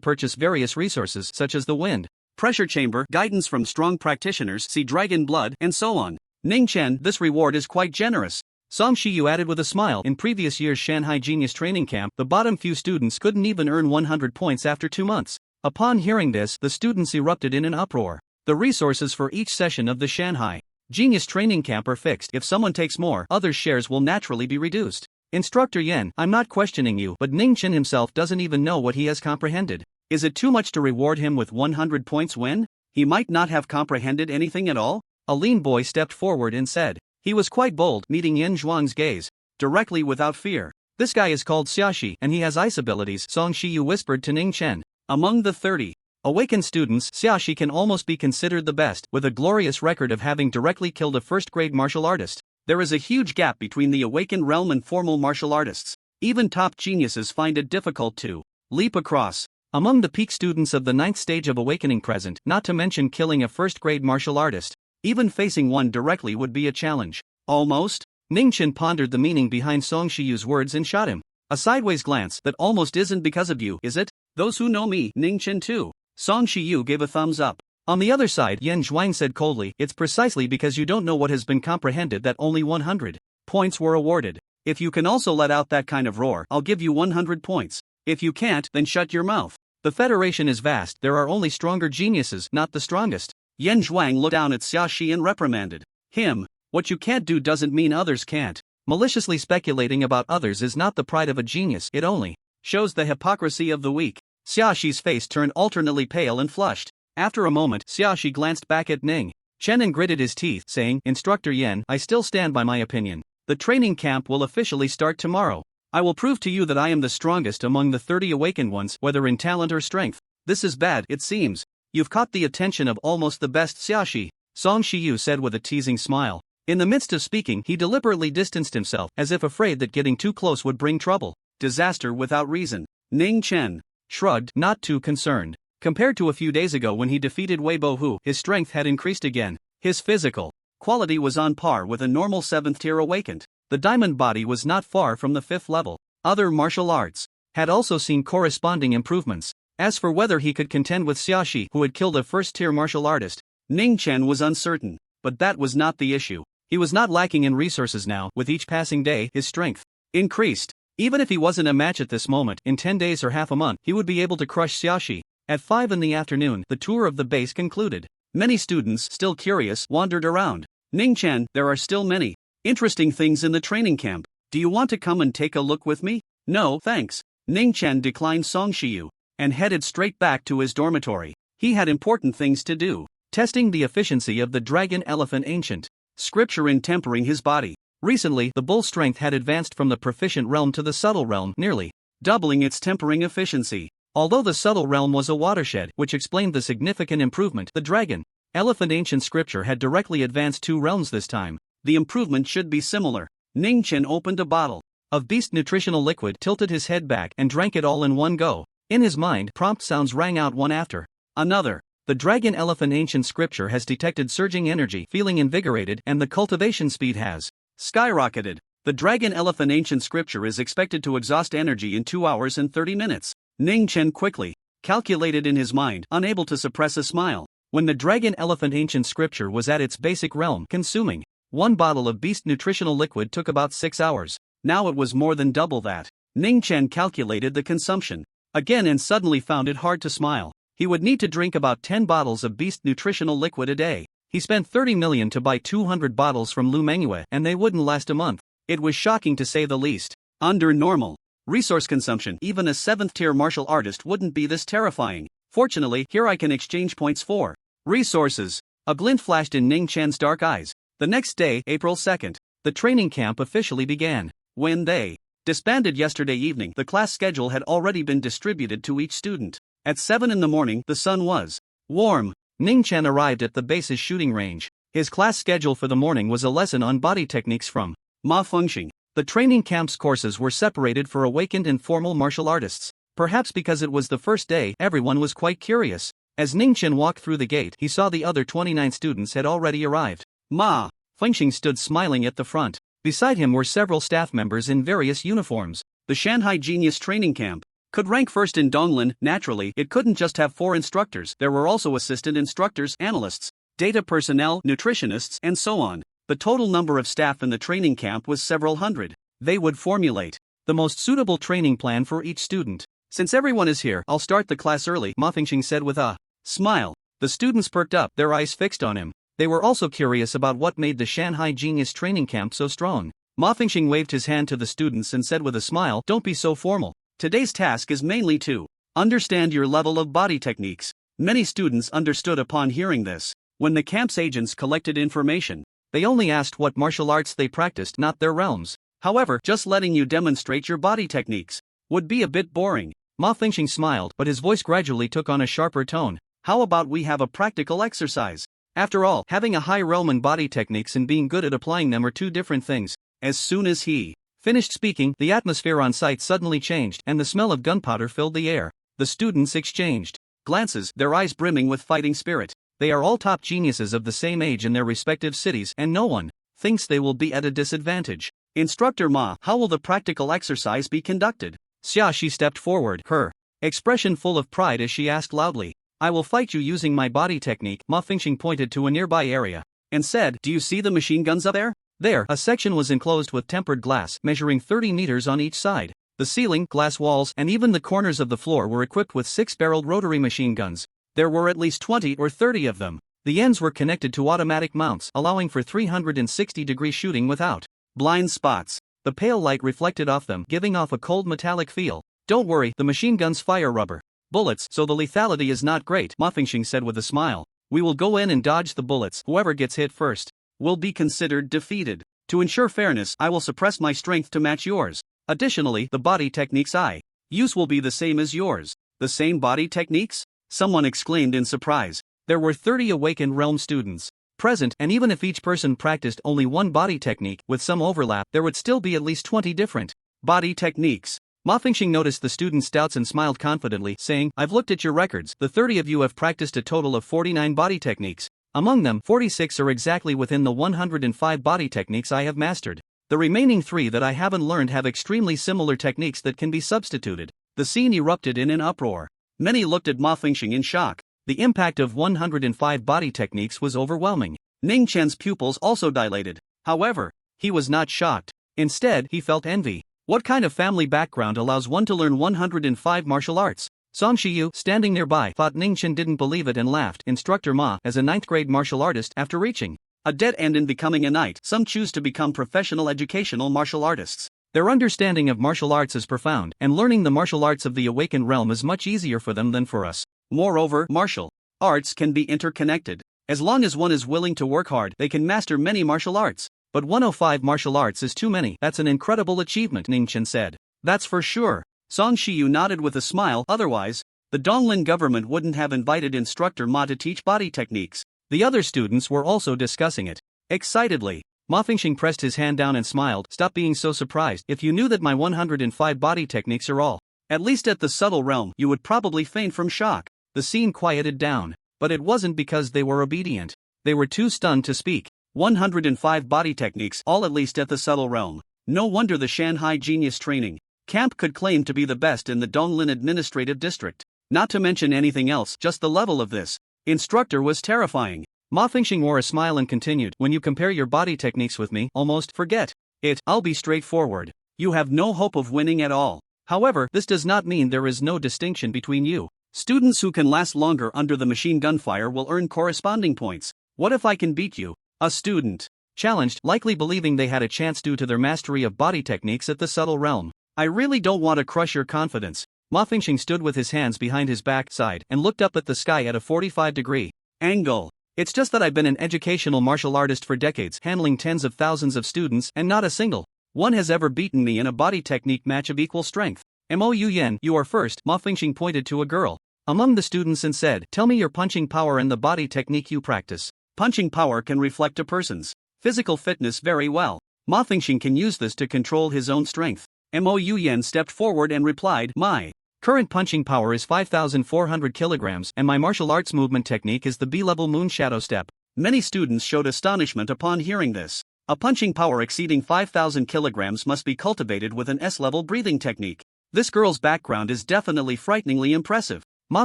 purchase various resources such as the wind pressure chamber, guidance from strong practitioners, see dragon blood, and so on. Ning Chen, this reward is quite generous. Song Shiyu added with a smile, in previous year's Shanghai Genius Training Camp, the bottom few students couldn't even earn 100 points after 2 months. Upon hearing this, the students erupted in an uproar. The resources for each session of the Shanghai Genius Training Camp are fixed. If someone takes more, others' shares will naturally be reduced. Instructor Yen, I'm not questioning you, but Ning Chen himself doesn't even know what he has comprehended. Is it too much to reward him with 100 points when he might not have comprehended anything at all? A lean boy stepped forward and said. He was quite bold, meeting Yen Zhuang's gaze directly without fear. This guy is called Xiaxi, and he has ice abilities, Song Shiyu whispered to Ning Chen. Among the 30 awakened students, Xiaxi can almost be considered the best, with a glorious record of having directly killed a first-grade martial artist. There is a huge gap between the awakened realm and formal martial artists. Even top geniuses find it difficult to leap across. Among the peak students of the 9th stage of awakening present, not to mention killing a first-grade martial artist, even facing one directly would be a challenge. Almost? Ning Chen pondered the meaning behind Song Shiyu's words and shot him a sideways glance. That almost isn't because of you, is it? Those who know me, Ning Chen too. Song Shiyu gave a thumbs up. On the other side, Yen Zhuang said coldly, it's precisely because you don't know what has been comprehended that only 100 points were awarded. If you can also let out that kind of roar, I'll give you 100 points. If you can't, then shut your mouth. The Federation is vast, there are only stronger geniuses, not the strongest. Yen Zhuang looked down at Xiaxi and reprimanded him. What you can't do doesn't mean others can't. Maliciously speculating about others is not the pride of a genius, it only shows the hypocrisy of the weak. Xiaxi's face turned alternately pale and flushed. After a moment, Xiaxi glanced back at Ning Chen and gritted his teeth, saying, Instructor Yen, I still stand by my opinion. The training camp will officially start tomorrow. I will prove to you that I am the strongest among the 30 awakened ones, whether in talent or strength. This is bad, it seems. You've caught the attention of almost the best, Xiaxi, Song Shiyu said with a teasing smile. In the midst of speaking, he deliberately distanced himself, as if afraid that getting too close would bring trouble. Disaster without reason. Ning Chen shrugged, not too concerned. Compared to a few days ago when he defeated Wei Bohu, his strength had increased again. His physical quality was on par with a normal 7th tier awakened. The diamond body was not far from the 5th level. Other martial arts had also seen corresponding improvements. As for whether he could contend with Xiaxi, who had killed a first-tier martial artist, Ning Chen was uncertain. But that was not the issue. He was not lacking in resources now. With each passing day, his strength increased. Even if he wasn't a match at this moment, in 10 days or half a month, he would be able to crush Xiaxi. At 5 in the afternoon, the tour of the base concluded. Many students, still curious, wandered around. Ning Chen, there are still many interesting things in the training camp. Do you want to come and take a look with me? No, thanks. Ning Chen declined Song Shiyu and headed straight back to his dormitory. He had important things to do. Testing the efficiency of the dragon elephant ancient scripture in tempering his body. Recently, the bull strength had advanced from the proficient realm to the subtle realm, nearly doubling its tempering efficiency. Although the subtle realm was a watershed, which explained the significant improvement, the dragon elephant ancient scripture had directly advanced 2 realms this time. The improvement should be similar. Ning Chen opened a bottle of beast nutritional liquid, tilted his head back, and drank it all in one go. In his mind, prompt sounds rang out one after another. The dragon elephant ancient scripture has detected surging energy, feeling invigorated, and the cultivation speed has skyrocketed. The dragon elephant ancient scripture is expected to exhaust energy in 2 hours and 30 minutes. Ning Chen quickly calculated in his mind, unable to suppress a smile. When the dragon elephant ancient scripture was at its basic realm, consuming one bottle of beast nutritional liquid took about 6 hours. Now it was more than double that. Ning Chen calculated the consumption again and suddenly found it hard to smile. He would need to drink about 10 bottles of beast nutritional liquid a day. He spent 30 million to buy 200 bottles from Lu Manhwa, and they wouldn't last a month. It was shocking to say the least. Under normal resource consumption, even a 7th-tier martial artist wouldn't be this terrifying. Fortunately, here I can exchange points for resources. A glint flashed in Ning Chen's dark eyes. The next day, April 2nd, the training camp officially began. When they disbanded yesterday evening, the class schedule had already been distributed to each student. At 7 in the morning, the sun was warm. Ning Chen arrived at the base's shooting range. His class schedule for the morning was a lesson on body techniques from Ma Fengxing. The training camp's courses were separated for awakened and formal martial artists. Perhaps because it was the first day, everyone was quite curious. As Ning Chen walked through the gate, he saw the other 29 students had already arrived. Ma Fengxing stood smiling at the front. Beside him were several staff members in various uniforms. The Shanghai Genius Training Camp could rank first in Donglan. Naturally, it couldn't just have 4 instructors. There were also assistant instructors, analysts, data personnel, nutritionists, and so on. The total number of staff in the training camp was several hundred. They would formulate the most suitable training plan for each student. Since everyone is here, I'll start the class early, Ma Fengxing said with a smile. The students perked up, their eyes fixed on him. They were also curious about what made the Shanghai Genius Training Camp so strong. Ma Fengxing waved his hand to the students and said with a smile, "Don't be so formal. Today's task is mainly to understand your level of body techniques." Many students understood upon hearing this. When the camp's agents collected information, they only asked what martial arts they practiced, not their realms. However, just letting you demonstrate your body techniques would be a bit boring. Ma Fengxing smiled, but his voice gradually took on a sharper tone. How about we have a practical exercise? After all, having a high realm in body techniques and being good at applying them are two different things. As soon as he finished speaking, the atmosphere on site suddenly changed, and the smell of gunpowder filled the air. The students exchanged glances, their eyes brimming with fighting spirit. They are all top geniuses of the same age in their respective cities, and no one thinks they will be at a disadvantage. Instructor Ma, how will the practical exercise be conducted? Xia Shi stepped forward, her expression full of pride as she asked loudly. I will fight you using my body technique. Ma Fengxing pointed to a nearby area and said, "Do you see the machine guns up there?" There, a section was enclosed with tempered glass, measuring 30 meters on each side. The ceiling, glass walls, and even the corners of the floor were equipped with 6-barreled rotary machine guns. There were at least 20 or 30 of them. The ends were connected to automatic mounts, allowing for 360-degree shooting without blind spots. The pale light reflected off them, giving off a cold metallic feel. Don't worry, the machine guns fire rubber bullets, so the lethality is not great, Ma Fengxing said with a smile. We will go in and dodge the bullets. Whoever gets hit first will be considered defeated. To ensure fairness, I will suppress my strength to match yours. Additionally, the body techniques I use will be the same as yours. The same body techniques? Someone exclaimed in surprise. There were 30 awakened realm students present, and even if each person practiced only one body technique, with some overlap, there would still be at least 20 different body techniques. Ma Fengxing noticed the students' doubts and smiled confidently, saying, I've looked at your records. The 30 of you have practiced a total of 49 body techniques. Among them, 46 are exactly within the 105 body techniques I have mastered. The remaining 3 that I haven't learned have extremely similar techniques that can be substituted. The scene erupted in an uproar. Many looked at Ma Fengxing in shock. The impact of 105 body techniques was overwhelming. Ning Chen's pupils also dilated. However, he was not shocked. Instead, he felt envy. What kind of family background allows one to learn 105 martial arts? Song Shiyu, standing nearby, thought Ning Chen didn't believe it and laughed. Instructor Ma, as a 9th-grade martial artist, after reaching a dead end in becoming a knight, some choose to become professional educational martial artists. Their understanding of martial arts is profound, and learning the martial arts of the awakened realm is much easier for them than for us. Moreover, martial arts can be interconnected. As long as one is willing to work hard, they can master many martial arts. But 105 martial arts is too many. That's an incredible achievement, Ning Chen said. That's for sure. Song Shiyu nodded with a smile. Otherwise, the Donglin government wouldn't have invited Instructor Ma to teach body techniques. The other students were also discussing it excitedly. Ma Fingxing pressed his hand down and smiled. Stop being so surprised. If you knew that my 105 body techniques are all, at least at the subtle realm, you would probably faint from shock. The scene quieted down. But it wasn't because they were obedient. They were too stunned to speak. 105 body techniques, all at least at the subtle realm. No wonder the Shanghai Genius Training Camp could claim to be the best in the Donglin Administrative District. Not to mention anything else, just the level of this instructor was terrifying. Ma Fingxing wore a smile and continued, when you compare your body techniques with me, almost forget it. I'll be straightforward. You have no hope of winning at all. However, this does not mean there is no distinction between you. Students who can last longer under the machine gun fire will earn corresponding points. What if I can beat you? A student challenged, likely believing they had a chance due to their mastery of body techniques at the subtle realm. I really don't want to crush your confidence. Ma Fingxing stood with his hands behind his back side and looked up at the sky at a 45-degree angle. It's just that I've been an educational martial artist for decades, handling tens of thousands of students, and not a single one has ever beaten me in a body technique match of equal strength. Mo Yuyan, you are first. Ma Fingxing pointed to a girl among the students and said, tell me your punching power and the body technique you practice. Punching power can reflect a person's physical fitness very well. Ma Fingxing can use this to control his own strength. Mo Yuyan stepped forward and replied, my current punching power is 5,400 kilograms and my martial arts movement technique is the B-level moon shadow step. Many students showed astonishment upon hearing this. A punching power exceeding 5,000 kilograms must be cultivated with an S-level breathing technique. This girl's background is definitely frighteningly impressive. Ma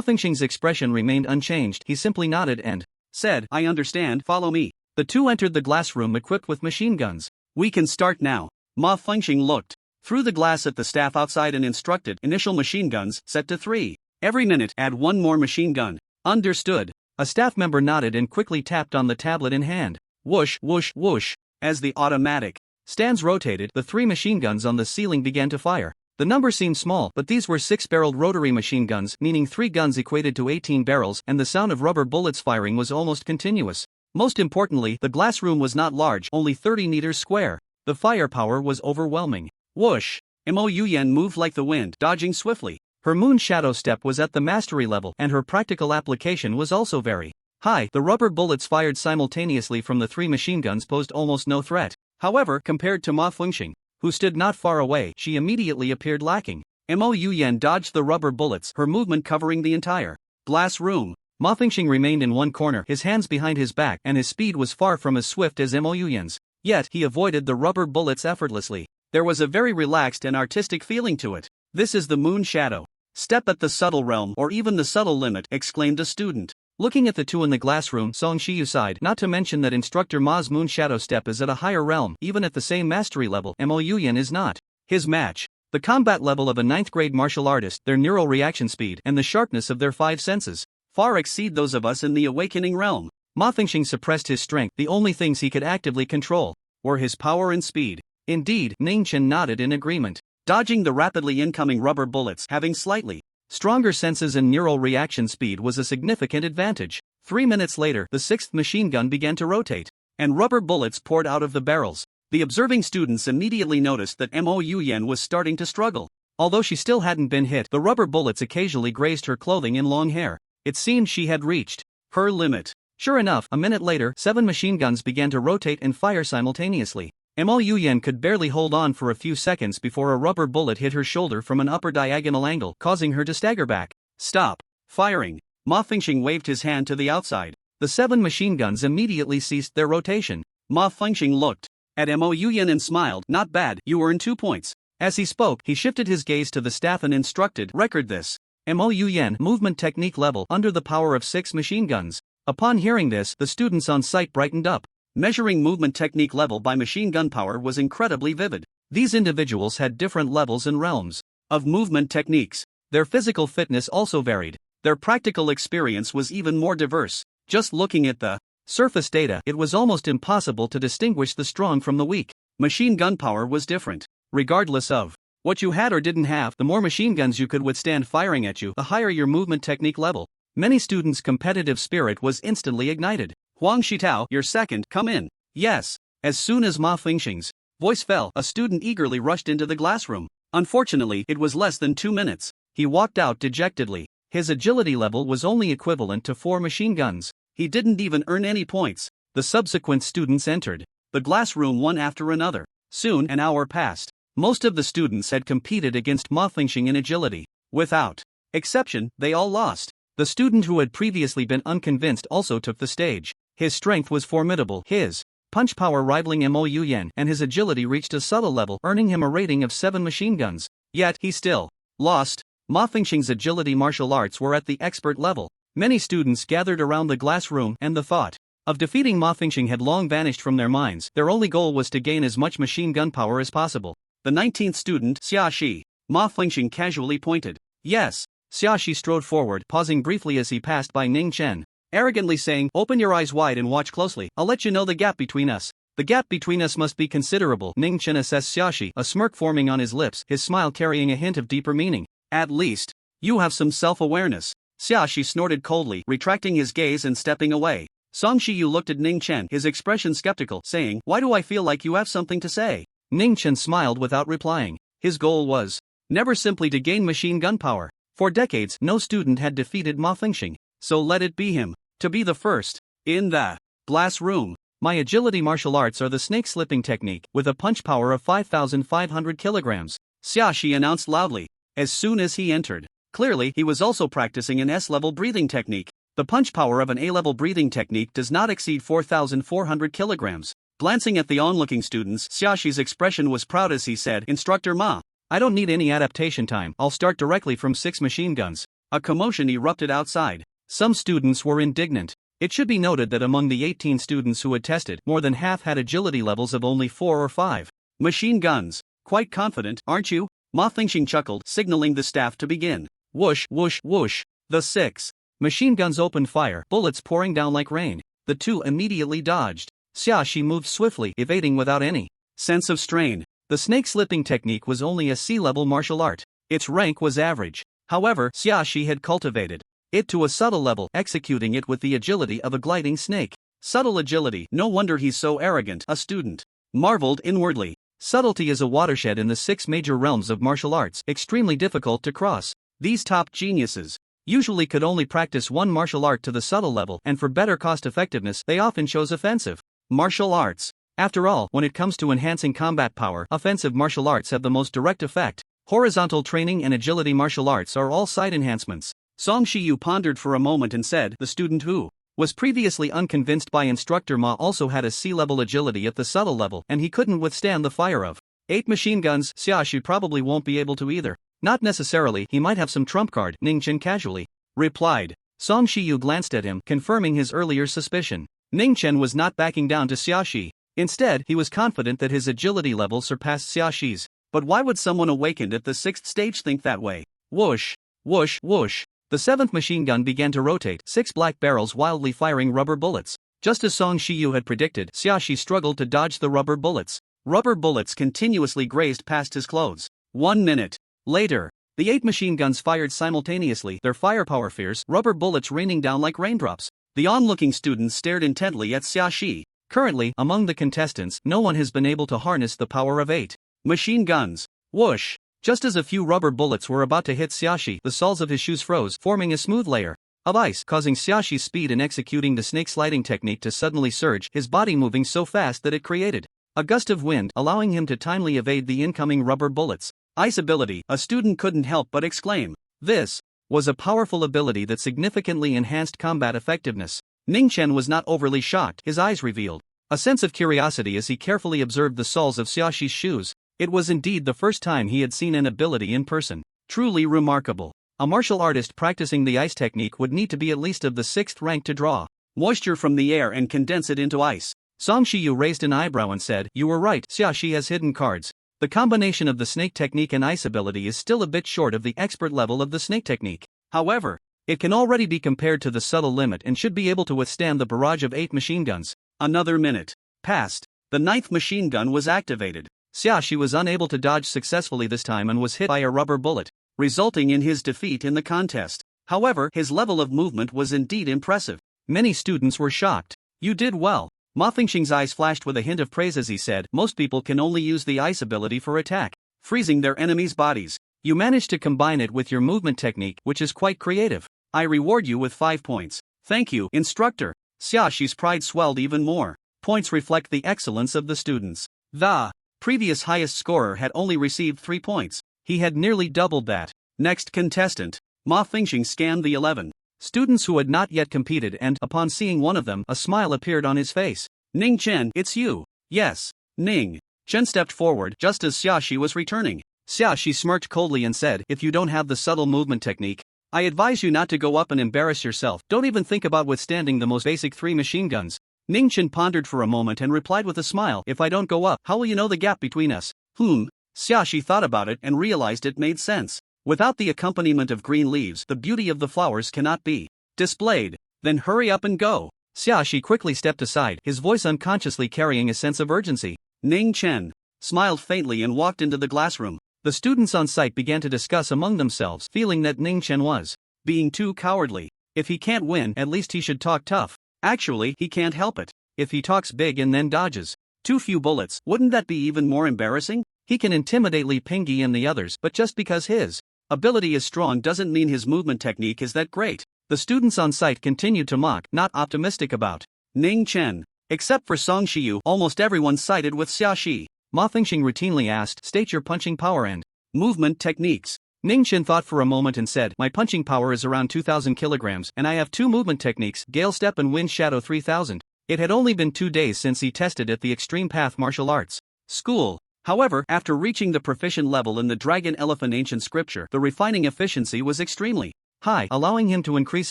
Fingxing's expression remained unchanged. He simply nodded and said, I understand, follow me. The two entered the glass room equipped with machine guns. We can start now. Ma Fingxing looked through the glass at the staff outside and instructed, initial machine guns, set to 3. Every minute, add 1 more machine gun. Understood. A staff member nodded and quickly tapped on the tablet in hand. Whoosh, whoosh, whoosh. As the automatic stands rotated, the 3 machine guns on the ceiling began to fire. The number seemed small, but these were 6-barreled rotary machine guns, meaning 3 guns equated to 18 barrels, and the sound of rubber bullets firing was almost continuous. Most importantly, the glass room was not large, only 30 meters square. The firepower was overwhelming. Whoosh! Mo Yuyan moved like the wind, dodging swiftly. Her moon shadow step was at the mastery level, and her practical application was also very high. The rubber bullets fired simultaneously from the 3 machine guns posed almost no threat. However, compared to Ma Fingxing, who stood not far away, she immediately appeared lacking. Mo Yuyan dodged the rubber bullets, her movement covering the entire glass room. Ma Fingxing remained in one corner, his hands behind his back, and his speed was far from as swift as Mo Yuyan's. Yet, he avoided the rubber bullets effortlessly. There was a very relaxed and artistic feeling to it. This is the moon shadow step at the subtle realm, or even the subtle limit, exclaimed a student. Looking at the two in the glass room, Song Shiyu sighed, not to mention that instructor Ma's moon shadow step is at a higher realm, even at the same mastery level. Mo Yuyan is not his match. The combat level of a 9th grade martial artist, their neural reaction speed, and the sharpness of their 5 senses far exceed those of us in the awakening realm. Ma Fingxing suppressed his strength. The only things he could actively control were his power and speed. Indeed, Ning Chen nodded in agreement. Dodging the rapidly incoming rubber bullets, having slightly stronger senses and neural reaction speed was a significant advantage. 3 minutes later, the 6th machine gun began to rotate, and rubber bullets poured out of the barrels. The observing students immediately noticed that Mo Yuyan was starting to struggle. Although she still hadn't been hit, the rubber bullets occasionally grazed her clothing and long hair. It seemed she had reached her limit. Sure enough, a minute later, 7 machine guns began to rotate and fire simultaneously. Mo Yuyan could barely hold on for a few seconds before a rubber bullet hit her shoulder from an upper diagonal angle, causing her to stagger back. Stop firing. Ma Fingxing waved his hand to the outside. The 7 machine guns immediately ceased their rotation. Ma Fingxing looked at Mo Yuyan and smiled. Not bad, you earn 2 points. As he spoke, he shifted his gaze to the staff and instructed, record this. Mo Yuyan, movement technique level, under the power of 6 machine guns. Upon hearing this, the students on site brightened up. Measuring movement technique level by machine gun power was incredibly vivid. These individuals had different levels and realms of movement techniques. Their physical fitness also varied. Their practical experience was even more diverse. Just looking at the surface data, it was almost impossible to distinguish the strong from the weak. Machine gun power was different. Regardless of what you had or didn't have, the more machine guns you could withstand firing at you, the higher your movement technique level. Many students' competitive spirit was instantly ignited. Huang Shitao, you're second, come in. Yes. As soon as Ma Fingxing's voice fell, a student eagerly rushed into the glass room. Unfortunately, it was less than 2 minutes. He walked out dejectedly. His agility level was only equivalent to 4 machine guns. He didn't even earn any points. The subsequent students entered. the glass room one after another. Soon an hour passed. Most of the students had competed against Ma Fengxing in agility. Without exception, they all lost. The student who had previously been unconvinced also took the stage. His strength was formidable, his punch power rivaling Mo Yuyan, and his agility reached a subtle level, earning him a rating of 7 machine guns. Yet, he still lost. Ma Fengxing's agility martial arts were at the expert level. Many students gathered around the glass room, and the thought of defeating Ma Fengxing had long vanished from their minds. Their only goal was to gain as much machine gun power as possible. The 19th student, Xiaxi. Ma Fengxing casually pointed. Yes. Xiaxi strode forward, pausing briefly as he passed by Ning Chen, arrogantly saying, "Open your eyes wide and watch closely. I'll let you know the gap between us." The gap between us must be considerable, Ning Chen assessed Xiaxi, a smirk forming on his lips, his smile carrying a hint of deeper meaning. At least, you have some self-awareness. Xiaxi snorted coldly, retracting his gaze and stepping away. Song Shiyu looked at Ning Chen, his expression skeptical, saying, "Why do I feel like you have something to say?" Ning Chen smiled without replying. His goal was never simply to gain machine gun power. For decades, no student had defeated Ma Fengxing, so let it be him. To be the first. In the glass room. My agility martial arts are the snake slipping technique, with a punch power of 5,500 kilograms. Xiaxi announced loudly, as soon as he entered. Clearly, he was also practicing an S-level breathing technique. The punch power of an A-level breathing technique does not exceed 4,400 kilograms. Glancing at the onlooking students, Xiaxi's expression was proud as he said, "Instructor Ma, I don't need any adaptation time. I'll start directly from 6 machine guns." A commotion erupted outside. Some students were indignant. It should be noted that among the 18 students who had tested, more than half had agility levels of only 4 or 5. Machine guns. Quite confident, aren't you? Ma Fengxing chuckled, signaling the staff to begin. Whoosh, whoosh, whoosh. The 6 machine guns opened fire, bullets pouring down like rain. The 2 immediately dodged. Xiaxi moved swiftly, evading without any sense of strain. The snake slipping technique was only a C-level martial art. Its rank was average. However, Xiaxi had cultivated it to a subtle level, executing it with the agility of a gliding snake. Subtle agility, no wonder he's so arrogant, a student marveled inwardly. Subtlety is a watershed in the 6 major realms of martial arts, extremely difficult to cross. These top geniuses usually could only practice one martial art to the subtle level, and for better cost-effectiveness, they often chose offensive martial arts. After all, when it comes to enhancing combat power, offensive martial arts have the most direct effect. Horizontal training and agility martial arts are all side enhancements. Song Shiyu pondered for a moment and said, "The student who was previously unconvinced by Instructor Ma also had a C-level agility at the subtle level, and he couldn't withstand the fire of 8 machine guns. Xiaxi probably won't be able to either." "Not necessarily, he might have some trump card," Ning Chen casually replied. Song Shiyu glanced at him, confirming his earlier suspicion. Ning Chen was not backing down to Xiaxi. Instead, he was confident that his agility level surpassed Xiaxi's. But why would someone awakened at the 6th stage think that way? Whoosh, whoosh, whoosh. The 7th machine gun began to rotate, 6 black barrels wildly firing rubber bullets. Just as Song Shiyu had predicted, Xiaxi struggled to dodge the rubber bullets. Rubber bullets continuously grazed past his clothes. 1 minute later, the 8 machine guns fired simultaneously, their firepower fierce, rubber bullets raining down like raindrops. The onlooking students stared intently at Xiaxi. Currently, among the contestants, no one has been able to harness the power of 8 machine guns. Whoosh! Just as a few rubber bullets were about to hit Xiaxi, the soles of his shoes froze, forming a smooth layer of ice, causing Xiaxi's speed in executing the snake sliding technique to suddenly surge, his body moving so fast that it created a gust of wind, allowing him to timely evade the incoming rubber bullets. Ice ability, a student couldn't help but exclaim. This was a powerful ability that significantly enhanced combat effectiveness. Ning Chen was not overly shocked, his eyes revealed a sense of curiosity as he carefully observed the soles of Xiaxi's shoes. It was indeed the first time he had seen an ability in person. Truly remarkable. A martial artist practicing the ice technique would need to be at least of the 6th rank to draw moisture from the air and condense it into ice. Song Shiyu raised an eyebrow and said, "You were right, Xiaxi has hidden cards. The combination of the snake technique and ice ability is still a bit short of the expert level of the snake technique. However, it can already be compared to the subtle limit and should be able to withstand the barrage of 8 machine guns." Another minute passed. The 9th machine gun was activated. Xiaxi was unable to dodge successfully this time and was hit by a rubber bullet, resulting in his defeat in the contest. However, his level of movement was indeed impressive. Many students were shocked. "You did well." Ma Fengxing's eyes flashed with a hint of praise as he said, "Most people can only use the ice ability for attack, freezing their enemies' bodies. You managed to combine it with your movement technique, which is quite creative. I reward you with 5 points. Thank you, instructor." Xiaxi's pride swelled even more. points reflect the excellence of the students. The previous highest scorer had only received 3 points. He had nearly doubled that. Next contestant. Ma Fingxing scanned the 11 students who had not yet competed, and, upon seeing one of them, a smile appeared on his face. Ning Chen, it's you. Yes. Ning Chen stepped forward just as Xiaxi was returning. Xiaxi smirked coldly and said, if you don't have the subtle movement technique, I advise you not to go up and embarrass yourself. Don't even think about withstanding the most basic 3 machine guns. Ning Chen pondered for a moment and replied with a smile, if I don't go up, how will you know the gap between us? Xiaxi thought about it and realized it made sense. Without the accompaniment of green leaves, the beauty of the flowers cannot be displayed. Then hurry up and go. Xiaxi quickly stepped aside, his voice unconsciously carrying a sense of urgency. Ning Chen smiled faintly and walked into the classroom. The students on site began to discuss among themselves, feeling that Ning Chen was being too cowardly. If he can't win, at least he should talk tough. Actually, he can't help it. If he talks big and then dodges too few bullets, wouldn't that be even more embarrassing? He can intimidate Li Pingyi and the others, but just because his ability is strong doesn't mean his movement technique is that great. The students on site continued to mock, not optimistic about Ning Chen. Except for Song Shiyu, almost everyone sided with Xiaxi. Ma Fingxing routinely asked, state your punching power and movement techniques. Ning Chen thought for a moment and said, my punching power is around 2,000 kilograms, and I have 2 movement techniques, Gale Step and Wind Shadow 3000. It had only been 2 days since he tested at the Extreme Path Martial Arts School. However, after reaching the proficient level in the Dragon Elephant Ancient Scripture, the refining efficiency was extremely high, allowing him to increase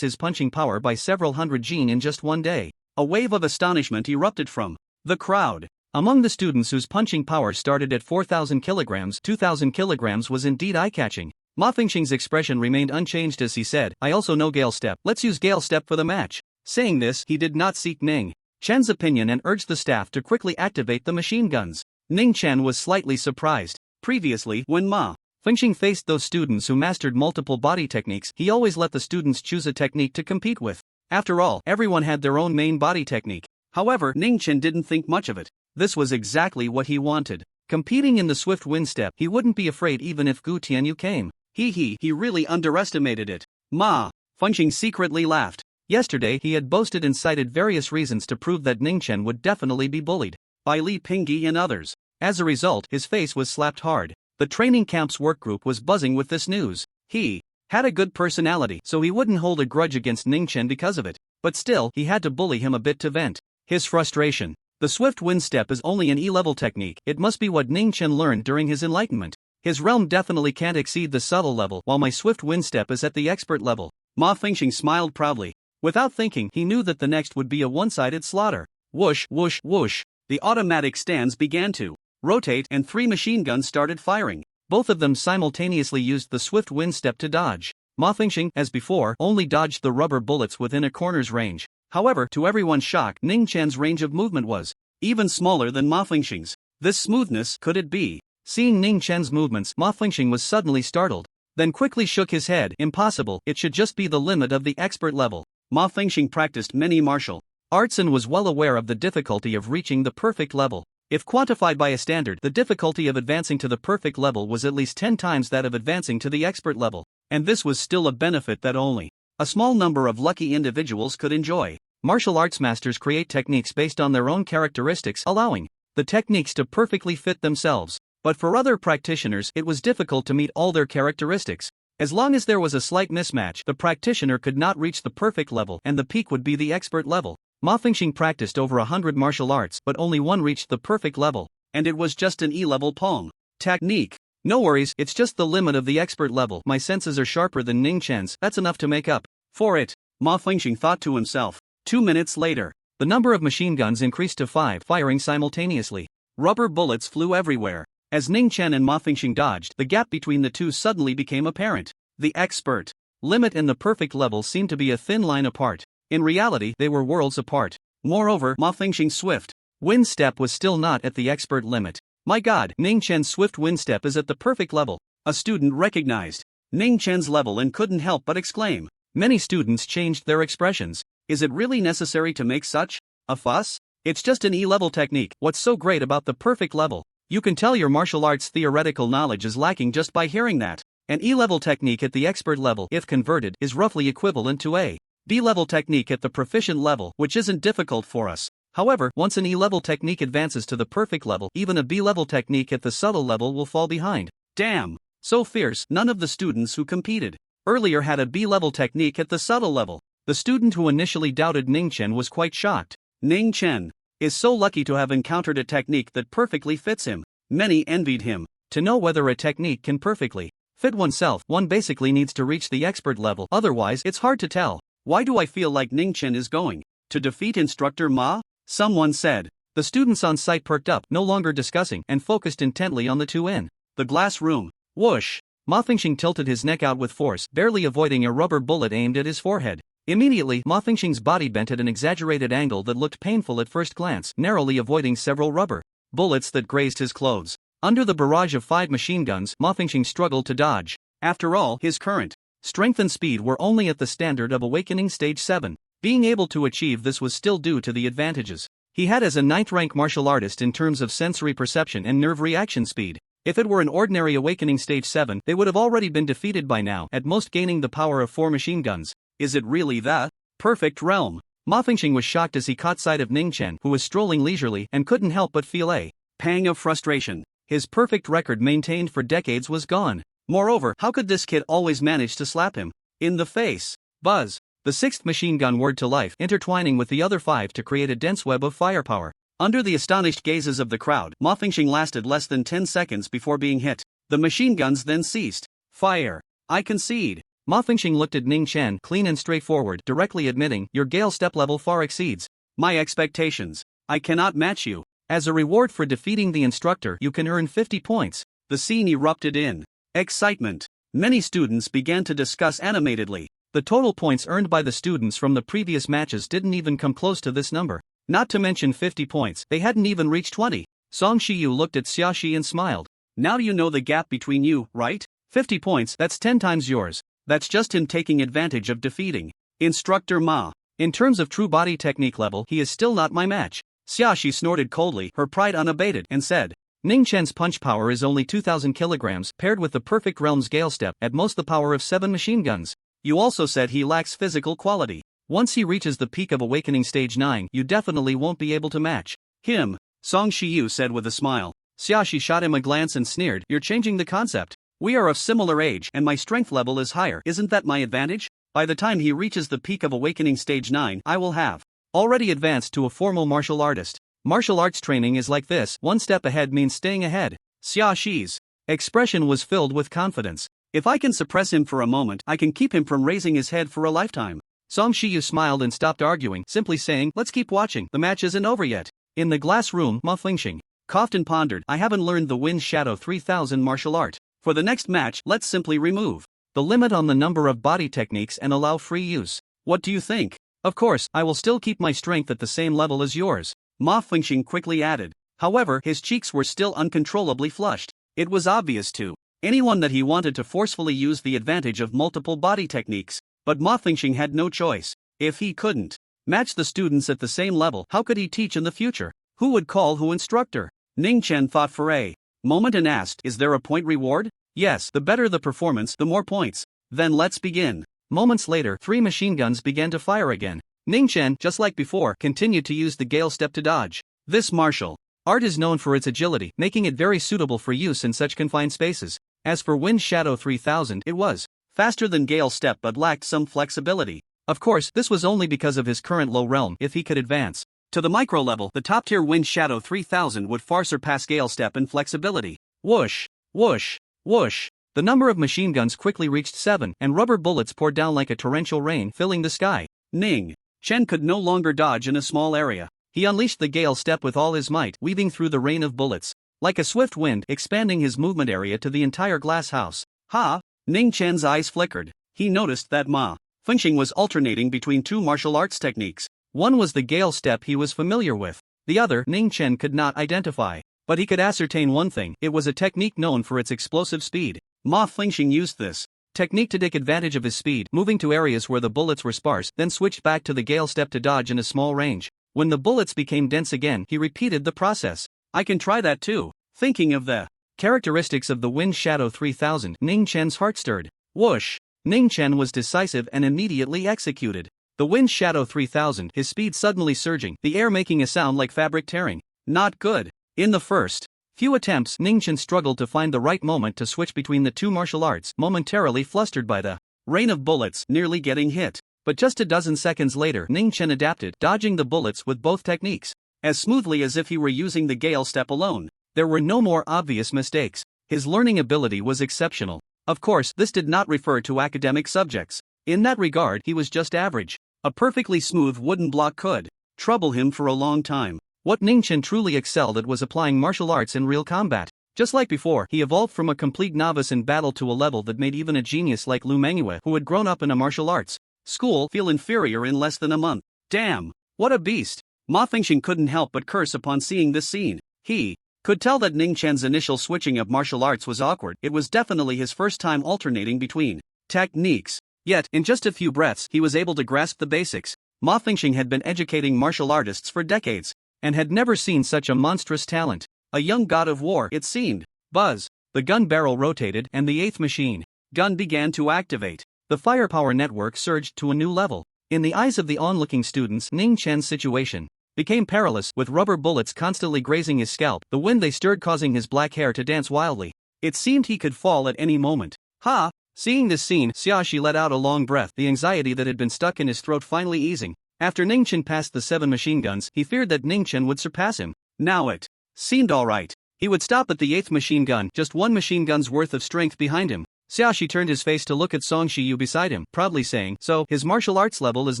his punching power by several hundred jin in just 1 day. A wave of astonishment erupted from the crowd. Among the students whose punching power started at 4,000 kilograms, 2,000 kilograms was indeed eye-catching. Ma Fingxing's expression remained unchanged as he said, I also know Gale Step, let's use Gale Step for the match. Saying this, he did not seek Ning Chen's opinion and urged the staff to quickly activate the machine guns. Ning Chen was slightly surprised. Previously, when Ma Fingxing faced those students who mastered multiple body techniques, he always let the students choose a technique to compete with. After all, everyone had their own main body technique. However, Ning Chen didn't think much of it. This was exactly what he wanted. Competing in the swift wind step, he wouldn't be afraid even if Gu Tianyu came. He really underestimated it. Ma Fingxing secretly laughed. Yesterday he had boasted and cited various reasons to prove that Ning Chen would definitely be bullied by Li Pingyi and others. As a result, his face was slapped hard. The training camp's work group was buzzing with this news. He had a good personality, so he wouldn't hold a grudge against Ning Chen because of it. But still, he had to bully him a bit to vent his frustration. The swift wind step is only an E-level technique, it must be what Ning Chen learned during his enlightenment. His realm definitely can't exceed the subtle level, while my swift wind step is at the expert level. Ma Fingxing smiled proudly. Without thinking, he knew that the next would be a one-sided slaughter. Whoosh, whoosh, whoosh. The automatic stands began to rotate and 3 machine guns started firing. Both of them simultaneously used the swift wind step to dodge. Ma Fingxing, as before, only dodged the rubber bullets within a corner's range. However, to everyone's shock, Ning Chen's range of movement was even smaller than Ma Fingxing's. This smoothness, could it be? Seeing Ning Chen's movements, Ma Fingxing was suddenly startled, then quickly shook his head. Impossible, it should just be the limit of the expert level. Ma Fingxing practiced many martial arts and was well aware of the difficulty of reaching the perfect level. If quantified by a standard, the difficulty of advancing to the perfect level was at least 10 times that of advancing to the expert level. And this was still a benefit that only a small number of lucky individuals could enjoy. Martial arts masters create techniques based on their own characteristics, allowing the techniques to perfectly fit themselves. But for other practitioners, it was difficult to meet all their characteristics. As long as there was a slight mismatch, the practitioner could not reach the perfect level, and the peak would be the expert level. Ma Fingxing practiced over 100 martial arts, but only one reached the perfect level, and it was just an E-level Pong technique. No worries, it's just the limit of the expert level. My senses are sharper than Ning Chen's, that's enough to make up for it, Ma Fingxing thought to himself. 2 minutes later, the number of machine guns increased to 5, firing simultaneously. Rubber bullets flew everywhere. As Ning Chen and Ma Fingxing dodged, the gap between the two suddenly became apparent. The expert limit and the perfect level seemed to be a thin line apart. In reality, they were worlds apart. Moreover, Ma Fingxing's swift wind step was still not at the expert limit. My god, Ning Chen's swift wind step is at the perfect level. A student recognized Ning Chen's level and couldn't help but exclaim. Many students changed their expressions. Is it really necessary to make such a fuss? It's just an E-level technique. What's so great about the perfect level? You can tell your martial arts theoretical knowledge is lacking just by hearing that. An E-level technique at the expert level, if converted, is roughly equivalent to a B-level technique at the proficient level, which isn't difficult for us. However, once an E-level technique advances to the perfect level, even a B-level technique at the subtle level will fall behind. Damn! So fierce, none of the students who competed earlier had a B-level technique at the subtle level. The student who initially doubted Ning Chen was quite shocked. Ning Chen is so lucky to have encountered a technique that perfectly fits him. Many envied him. To know whether a technique can perfectly fit oneself, one basically needs to reach the expert level, otherwise it's hard to tell. Why do I feel like Ning Chen is going to defeat Instructor Ma? Someone said. The students on site perked up, no longer discussing, and focused intently on the two in the glass room. Whoosh! Ma Fingxing tilted his neck out with force, barely avoiding a rubber bullet aimed at his forehead. Immediately, Ma Fingxing's body bent at an exaggerated angle that looked painful at first glance, narrowly avoiding several rubber bullets that grazed his clothes. Under the barrage of 5 machine guns, Ma Fingxing struggled to dodge. After all, his current strength and speed were only at the standard of Awakening Stage 7. Being able to achieve this was still due to the advantages he had as a 9th-rank martial artist in terms of sensory perception and nerve reaction speed. If it were an ordinary Awakening Stage 7, they would have already been defeated by now, at most gaining the power of 4 machine guns. Is it really the perfect realm? Ma Fingxing was shocked as he caught sight of Ning Chen, who was strolling leisurely, and couldn't help but feel a pang of frustration. His perfect record maintained for decades was gone. Moreover, how could this kid always manage to slap him in the face? Buzz! The 6th machine gun whirred to life, intertwining with the other 5 to create a dense web of firepower. Under the astonished gazes of the crowd, Ma Fingxing lasted less than 10 seconds before being hit. The machine guns then ceased. Fire. I concede. Ma Fingxing looked at Ning Chen, clean and straightforward, directly admitting, your Gale step level far exceeds my expectations. I cannot match you. As a reward for defeating the instructor, you can earn 50 points. The scene erupted in excitement. Many students began to discuss animatedly. The total points earned by the students from the previous matches didn't even come close to this number. Not to mention 50 points, they hadn't even reached 20. Song Shiyu looked at Xiaoxi and smiled. Now you know the gap between you, right? 50 points, that's 10 times yours. That's just him taking advantage of defeating Instructor Ma. In terms of true body technique level, he is still not my match. Xiaoxi snorted coldly, her pride unabated, and said, Ning Chen's punch power is only 2,000 kilograms, paired with the perfect realm's Gale step, at most the power of 7 machine guns. You also said he lacks physical quality. Once he reaches the peak of Awakening Stage 9, you definitely won't be able to match him, Song Shiyu said with a smile. Xiaoxi shot him a glance and sneered, you're changing the concept. We are of similar age and my strength level is higher, isn't that my advantage? By the time he reaches the peak of Awakening Stage 9, I will have already advanced to a formal martial artist. Martial arts training is like this, one step ahead means staying ahead. Xiaoxi's expression was filled with confidence. If I can suppress him for a moment, I can keep him from raising his head for a lifetime. Song Shiyu smiled and stopped arguing, simply saying, let's keep watching, the match isn't over yet. In the glass room, Ma Fingxing coughed and pondered, I haven't learned the Wind Shadow 3000 martial art. For the next match, let's simply remove the limit on the number of body techniques and allow free use. What do you think? Of course, I will still keep my strength at the same level as yours, Ma Fingxing quickly added. However, his cheeks were still uncontrollably flushed. It was obvious to anyone that he wanted to forcefully use the advantage of multiple body techniques. But Ma Fingxing had no choice. If he couldn't match the students at the same level, how could he teach in the future? Who would call who instructor? Ning Chen thought for a moment and asked, is there a point reward? Yes, the better the performance, the more points. Then let's begin. Moments later, 3 machine guns began to fire again. Ning Chen, just like before, continued to use the Gale step to dodge. This martial art is known for its agility, making it very suitable for use in such confined spaces. As for Wind Shadow 3000, it was faster than Gale step but lacked some flexibility. Of course, this was only because of his current low realm. If he could advance to the micro level, the top tier Wind Shadow 3000 would far surpass Gale step in flexibility. Whoosh, whoosh, whoosh. The number of machine guns quickly reached 7, and rubber bullets poured down like a torrential rain, filling the sky. Ning Chen could no longer dodge in a small area. He unleashed the Gale step with all his might, weaving through the rain of bullets like a swift wind, expanding his movement area to the entire glass house. Ha! Ning Chen's eyes flickered. He noticed that Ma Fingxing was alternating between 2 martial arts techniques. One was the Gale step he was familiar with. The other, Ning Chen could not identify. But he could ascertain one thing, it was a technique known for its explosive speed. Ma Fingxing used this technique to take advantage of his speed, moving to areas where the bullets were sparse, then switched back to the Gale step to dodge in a small range. When the bullets became dense again, he repeated the process. I can try that too. Thinking of the characteristics of the Wind Shadow 3000, Ning Chen's heart stirred. Whoosh! Ning Chen was decisive and immediately executed. The Wind Shadow 3000, his speed suddenly surging, the air making a sound like fabric tearing. Not good. In the first few attempts, Ningchen struggled to find the right moment to switch between the two martial arts, momentarily flustered by the rain of bullets, nearly getting hit. But just a dozen seconds later, Ningchen adapted, dodging the bullets with both techniques as smoothly as if he were using the Gale Step alone. There were no more obvious mistakes. His learning ability was exceptional. Of course, this did not refer to academic subjects. In that regard, he was just average. A perfectly smooth wooden block could trouble him for a long time. What Ningchen truly excelled at was applying martial arts in real combat. Just like before, he evolved from a complete novice in battle to a level that made even a genius like Lu Mengyue, who had grown up in a martial arts school, feel inferior in less than a month. Damn! What a beast! Ma Fengxing couldn't help but curse upon seeing this scene. He could tell that Ningchen's initial switching of martial arts was awkward. It was definitely his first time alternating between techniques. Yet, in just a few breaths, he was able to grasp the basics. Ma Fengxing had been educating martial artists for decades, and had never seen such a monstrous talent. A young god of war, it seemed. Buzz! The gun barrel rotated, and the eighth machine gun began to activate. The firepower network surged to a new level. In the eyes of the onlooking students, Ning Chen's situation became perilous, with rubber bullets constantly grazing his scalp, the wind they stirred causing his black hair to dance wildly. It seemed he could fall at any moment. Ha! Seeing this scene, Xiaoxi let out a long breath, the anxiety that had been stuck in his throat finally easing. After Ningchen passed the 7 machine guns, he feared that Ningchen would surpass him. Now it seemed alright. He would stop at the 8th machine gun, just 1 machine gun's worth of strength behind him. Xiaoxi turned his face to look at Song Shiyu beside him, proudly saying, "So, his martial arts level is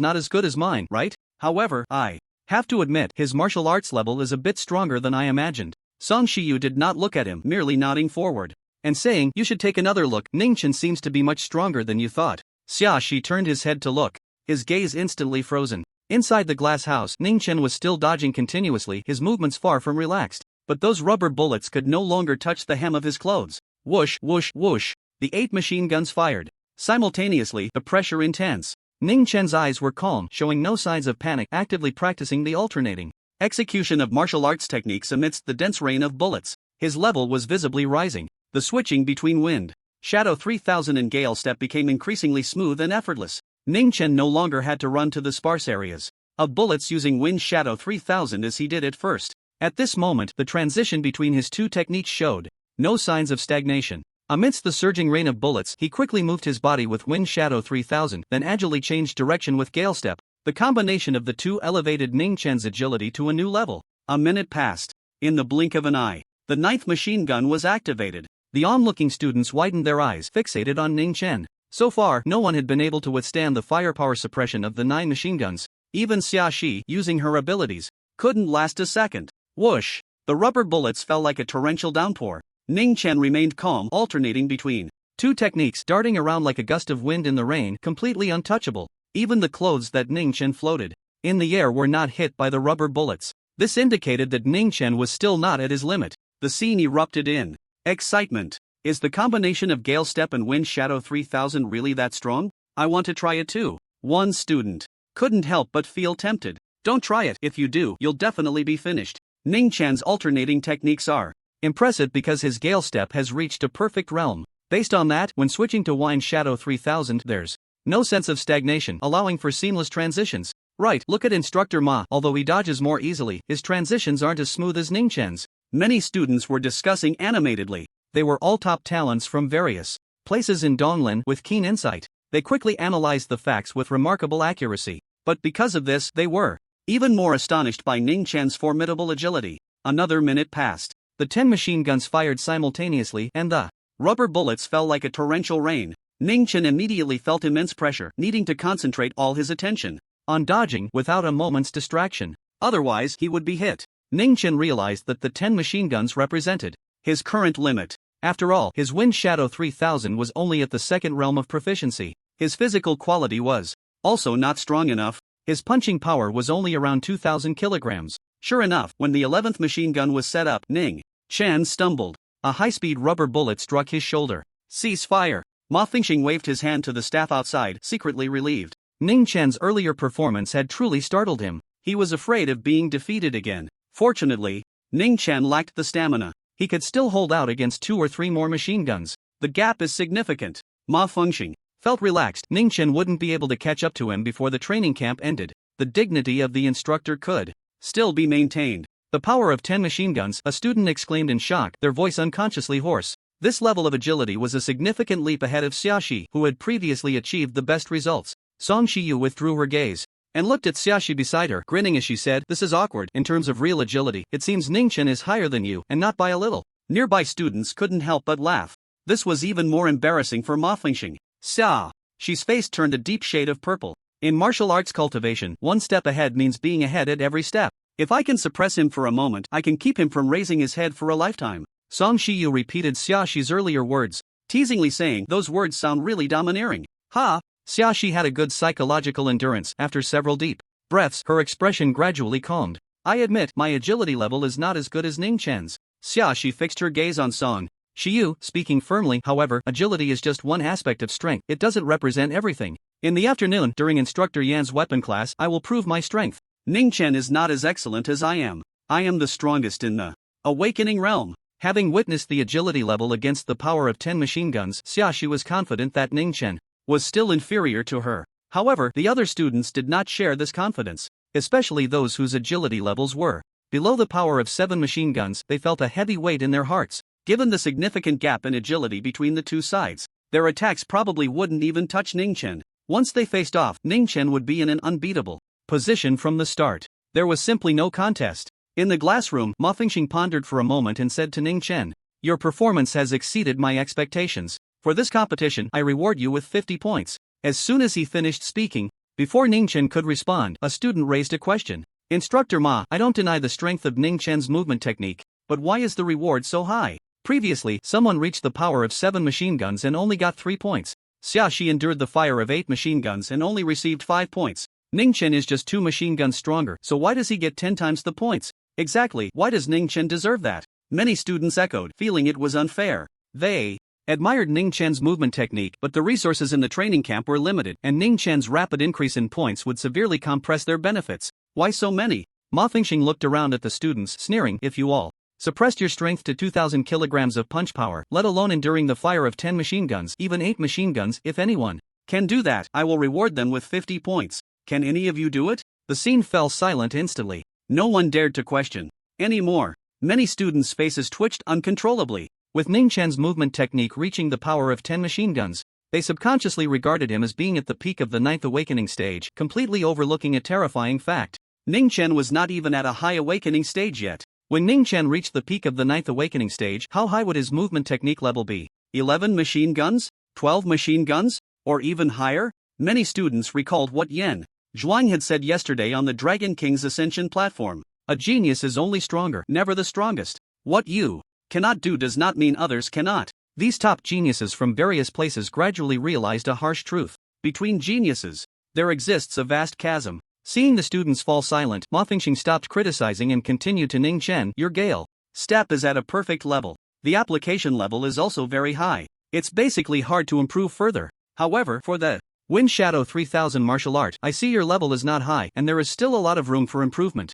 not as good as mine, right? However, I have to admit, his martial arts level is a bit stronger than I imagined." Song Shiyu did not look at him, merely nodding forward and saying, "You should take another look. Ningchen seems to be much stronger than you thought." Xiaoxi turned his head to look, his gaze instantly frozen. Inside the glass house, Ningchen was still dodging continuously, his movements far from relaxed. But those rubber bullets could no longer touch the hem of his clothes. Whoosh, whoosh, whoosh. The 8 machine guns fired. Simultaneously, the pressure intense. Ning Chen's eyes were calm, showing no signs of panic, actively practicing the alternating execution of martial arts techniques amidst the dense rain of bullets. His level was visibly rising. The switching between Wind Shadow 3000 and Gale Step became increasingly smooth and effortless. Ning Chen no longer had to run to the sparse areas of bullets using Wind Shadow 3000 as he did at first. At this moment, the transition between his two techniques showed no signs of stagnation. Amidst the surging rain of bullets, he quickly moved his body with Wind Shadow 3000, then agilely changed direction with Gale Step. The combination of the two elevated Ning Chen's agility to a new level. A minute passed. In the blink of an eye, the 9th machine gun was activated. The onlooking students widened their eyes, fixated on Ning Chen. So far, no one had been able to withstand the firepower suppression of the 9 machine guns. Even Xiaoxi, using her abilities, couldn't last a second. Whoosh! The rubber bullets fell like a torrential downpour. Ning Chen remained calm, alternating between two techniques, darting around like a gust of wind in the rain, completely untouchable. Even the clothes that Ning Chen floated in the air were not hit by the rubber bullets. This indicated that Ning Chen was still not at his limit. The scene erupted in excitement. Is the combination of Gale Step and Wind Shadow 3000 really that strong? I want to try it too. One student couldn't help but feel tempted. Don't try it. If you do, you'll definitely be finished. Ning Chen's alternating techniques are impressive because his Gale Step has reached a perfect realm. Based on that, when switching to Wind Shadow 3000, there's no sense of stagnation, allowing for seamless transitions. Right, look at Instructor Ma. Although he dodges more easily, his transitions aren't as smooth as Ning Chen's. Many students were discussing animatedly. They were all top talents from various places in Donglin with keen insight. They quickly analyzed the facts with remarkable accuracy. But because of this, they were even more astonished by Ning Chen's formidable agility. Another minute passed. The 10 machine guns fired simultaneously, and the rubber bullets fell like a torrential rain. Ning Chen immediately felt immense pressure, needing to concentrate all his attention on dodging without a moment's distraction. Otherwise, he would be hit. Ning Chen realized that the 10 machine guns represented his current limit. After all, his Wind Shadow 3000 was only at the 2nd realm of proficiency. His physical quality was also not strong enough. His punching power was only around 2,000 kilograms. Sure enough, when the 11th machine gun was set up, Ning Chen stumbled. A high-speed rubber bullet struck his shoulder. "Cease fire." Ma Fengxing waved his hand to the staff outside, secretly relieved. Ning Chen's earlier performance had truly startled him. He was afraid of being defeated again. Fortunately, Ning Chen lacked the stamina. He could still hold out against 2 or 3 more machine guns. The gap is significant. Ma Fengxing felt relaxed. Ning Chen wouldn't be able to catch up to him before the training camp ended. The dignity of the instructor could still be maintained. The power of 10 machine guns, a student exclaimed in shock, their voice unconsciously hoarse. This level of agility was a significant leap ahead of Xiaxi, who had previously achieved the best results. Song Shiyu withdrew her gaze and looked at Xiaxi beside her, grinning as she said, "This is awkward. In terms of real agility, it seems Ning Chen is higher than you, and not by a little." Nearby students couldn't help but laugh. This was even more embarrassing for Ma Fengxing. Xia. She's face turned a deep shade of purple. In martial arts cultivation, one step ahead means being ahead at every step. If I can suppress him for a moment, I can keep him from raising his head for a lifetime. Song Shiyu repeated Xiaxi's earlier words, teasingly saying, "Those words sound really domineering." Ha! Xiaxi had a good psychological endurance. After several deep breaths, her expression gradually calmed. "I admit, my agility level is not as good as Ning Chen's." Xiaxi fixed her gaze on Song Shiyu, speaking firmly. "However, agility is just one aspect of strength. It doesn't represent everything. In the afternoon, during Instructor Yan's weapon class, I will prove my strength." Ning Chen is not as excellent as I am. I am the strongest in the awakening realm. Having witnessed the agility level against the power of 10 machine guns, Xiaxi was confident that Ning Chen was still inferior to her. However, the other students did not share this confidence, especially those whose agility levels were below the power of 7 machine guns. They felt a heavy weight in their hearts. Given the significant gap in agility between the two sides, their attacks probably wouldn't even touch Ning Chen. Once they faced off, Ning Chen would be in an unbeatable position from the start. There was simply no contest. In the glass room, Ma Fengxing pondered for a moment and said to Ning Chen, "Your performance has exceeded my expectations. For this competition, I reward you with 50 points. As soon as he finished speaking, before Ning Chen could respond, a student raised a question. "Instructor Ma, I don't deny the strength of Ning Chen's movement technique, but why is the reward so high? Previously, someone reached the power of 7 machine guns and only got 3 points. Xiaxi endured the fire of 8 machine guns and only received 5 points. Ning Chen is just 2 machine guns stronger, so why does he get 10 times the points? Exactly, why does Ning Chen deserve that?" Many students echoed, feeling it was unfair. They admired Ning Chen's movement technique, but the resources in the training camp were limited, and Ning Chen's rapid increase in points would severely compress their benefits. "Why so many?" Ma Fengxing looked around at the students, sneering, "If you all suppressed your strength to 2,000 kilograms of punch power, let alone enduring the fire of 10 machine guns, even 8 machine guns, if anyone can do that, I will reward them with 50 points. Can any of you do it?" The scene fell silent instantly. No one dared to question anymore. Many students' faces twitched uncontrollably. With Ning Chen's movement technique reaching the power of 10 machine guns, they subconsciously regarded him as being at the peak of the 9th awakening stage, completely overlooking a terrifying fact. Ning Chen was not even at a high awakening stage yet. When Ning Chen reached the peak of the 9th awakening stage, how high would his movement technique level be? 11 machine guns? 12 machine guns? Or even higher? Many students recalled what Yan Zhuang had said yesterday on the Dragon King's Ascension platform. A genius is only stronger, never the strongest. What you cannot do does not mean others cannot. These top geniuses from various places gradually realized a harsh truth. Between geniuses, there exists a vast chasm. Seeing the students fall silent, Ma Fengxing stopped criticizing and continued to Ning Chen, "Your Gale step is at a perfect level. The application level is also very high. It's basically hard to improve further. However, for the Wind Shadow 3000 martial art, I see your level is not high and there is still a lot of room for improvement."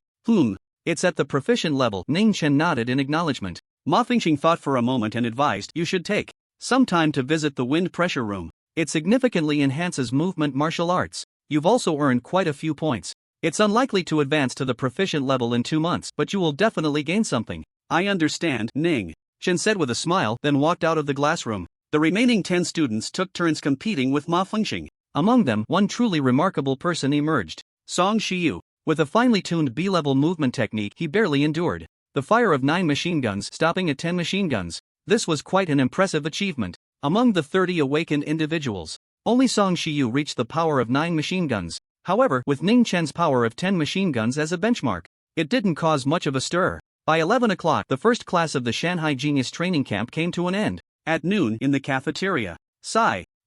It's at the proficient level." Ning Chen nodded in acknowledgement. Ma Fengxing thought for a moment and advised, "You should take some time to visit the wind pressure room. It significantly enhances movement martial arts. You've also earned quite a few points. It's unlikely to advance to the proficient level in 2 months, but you will definitely gain something." "I understand," Ning Chen said with a smile, then walked out of the glass room. The remaining 10 students took turns competing with Ma Fengxing. Among them, one truly remarkable person emerged. Song Shiyu. With a finely tuned B-level movement technique, he barely endured the fire of 9 machine guns, stopping at 10 machine guns. This was quite an impressive achievement. Among the 30 awakened individuals, only Song Shiyu reached the power of 9 machine guns. However, with Ning Chen's power of 10 machine guns as a benchmark, it didn't cause much of a stir. By 11 o'clock, the first class of the Shanghai Genius Training Camp came to an end. At noon, in the cafeteria,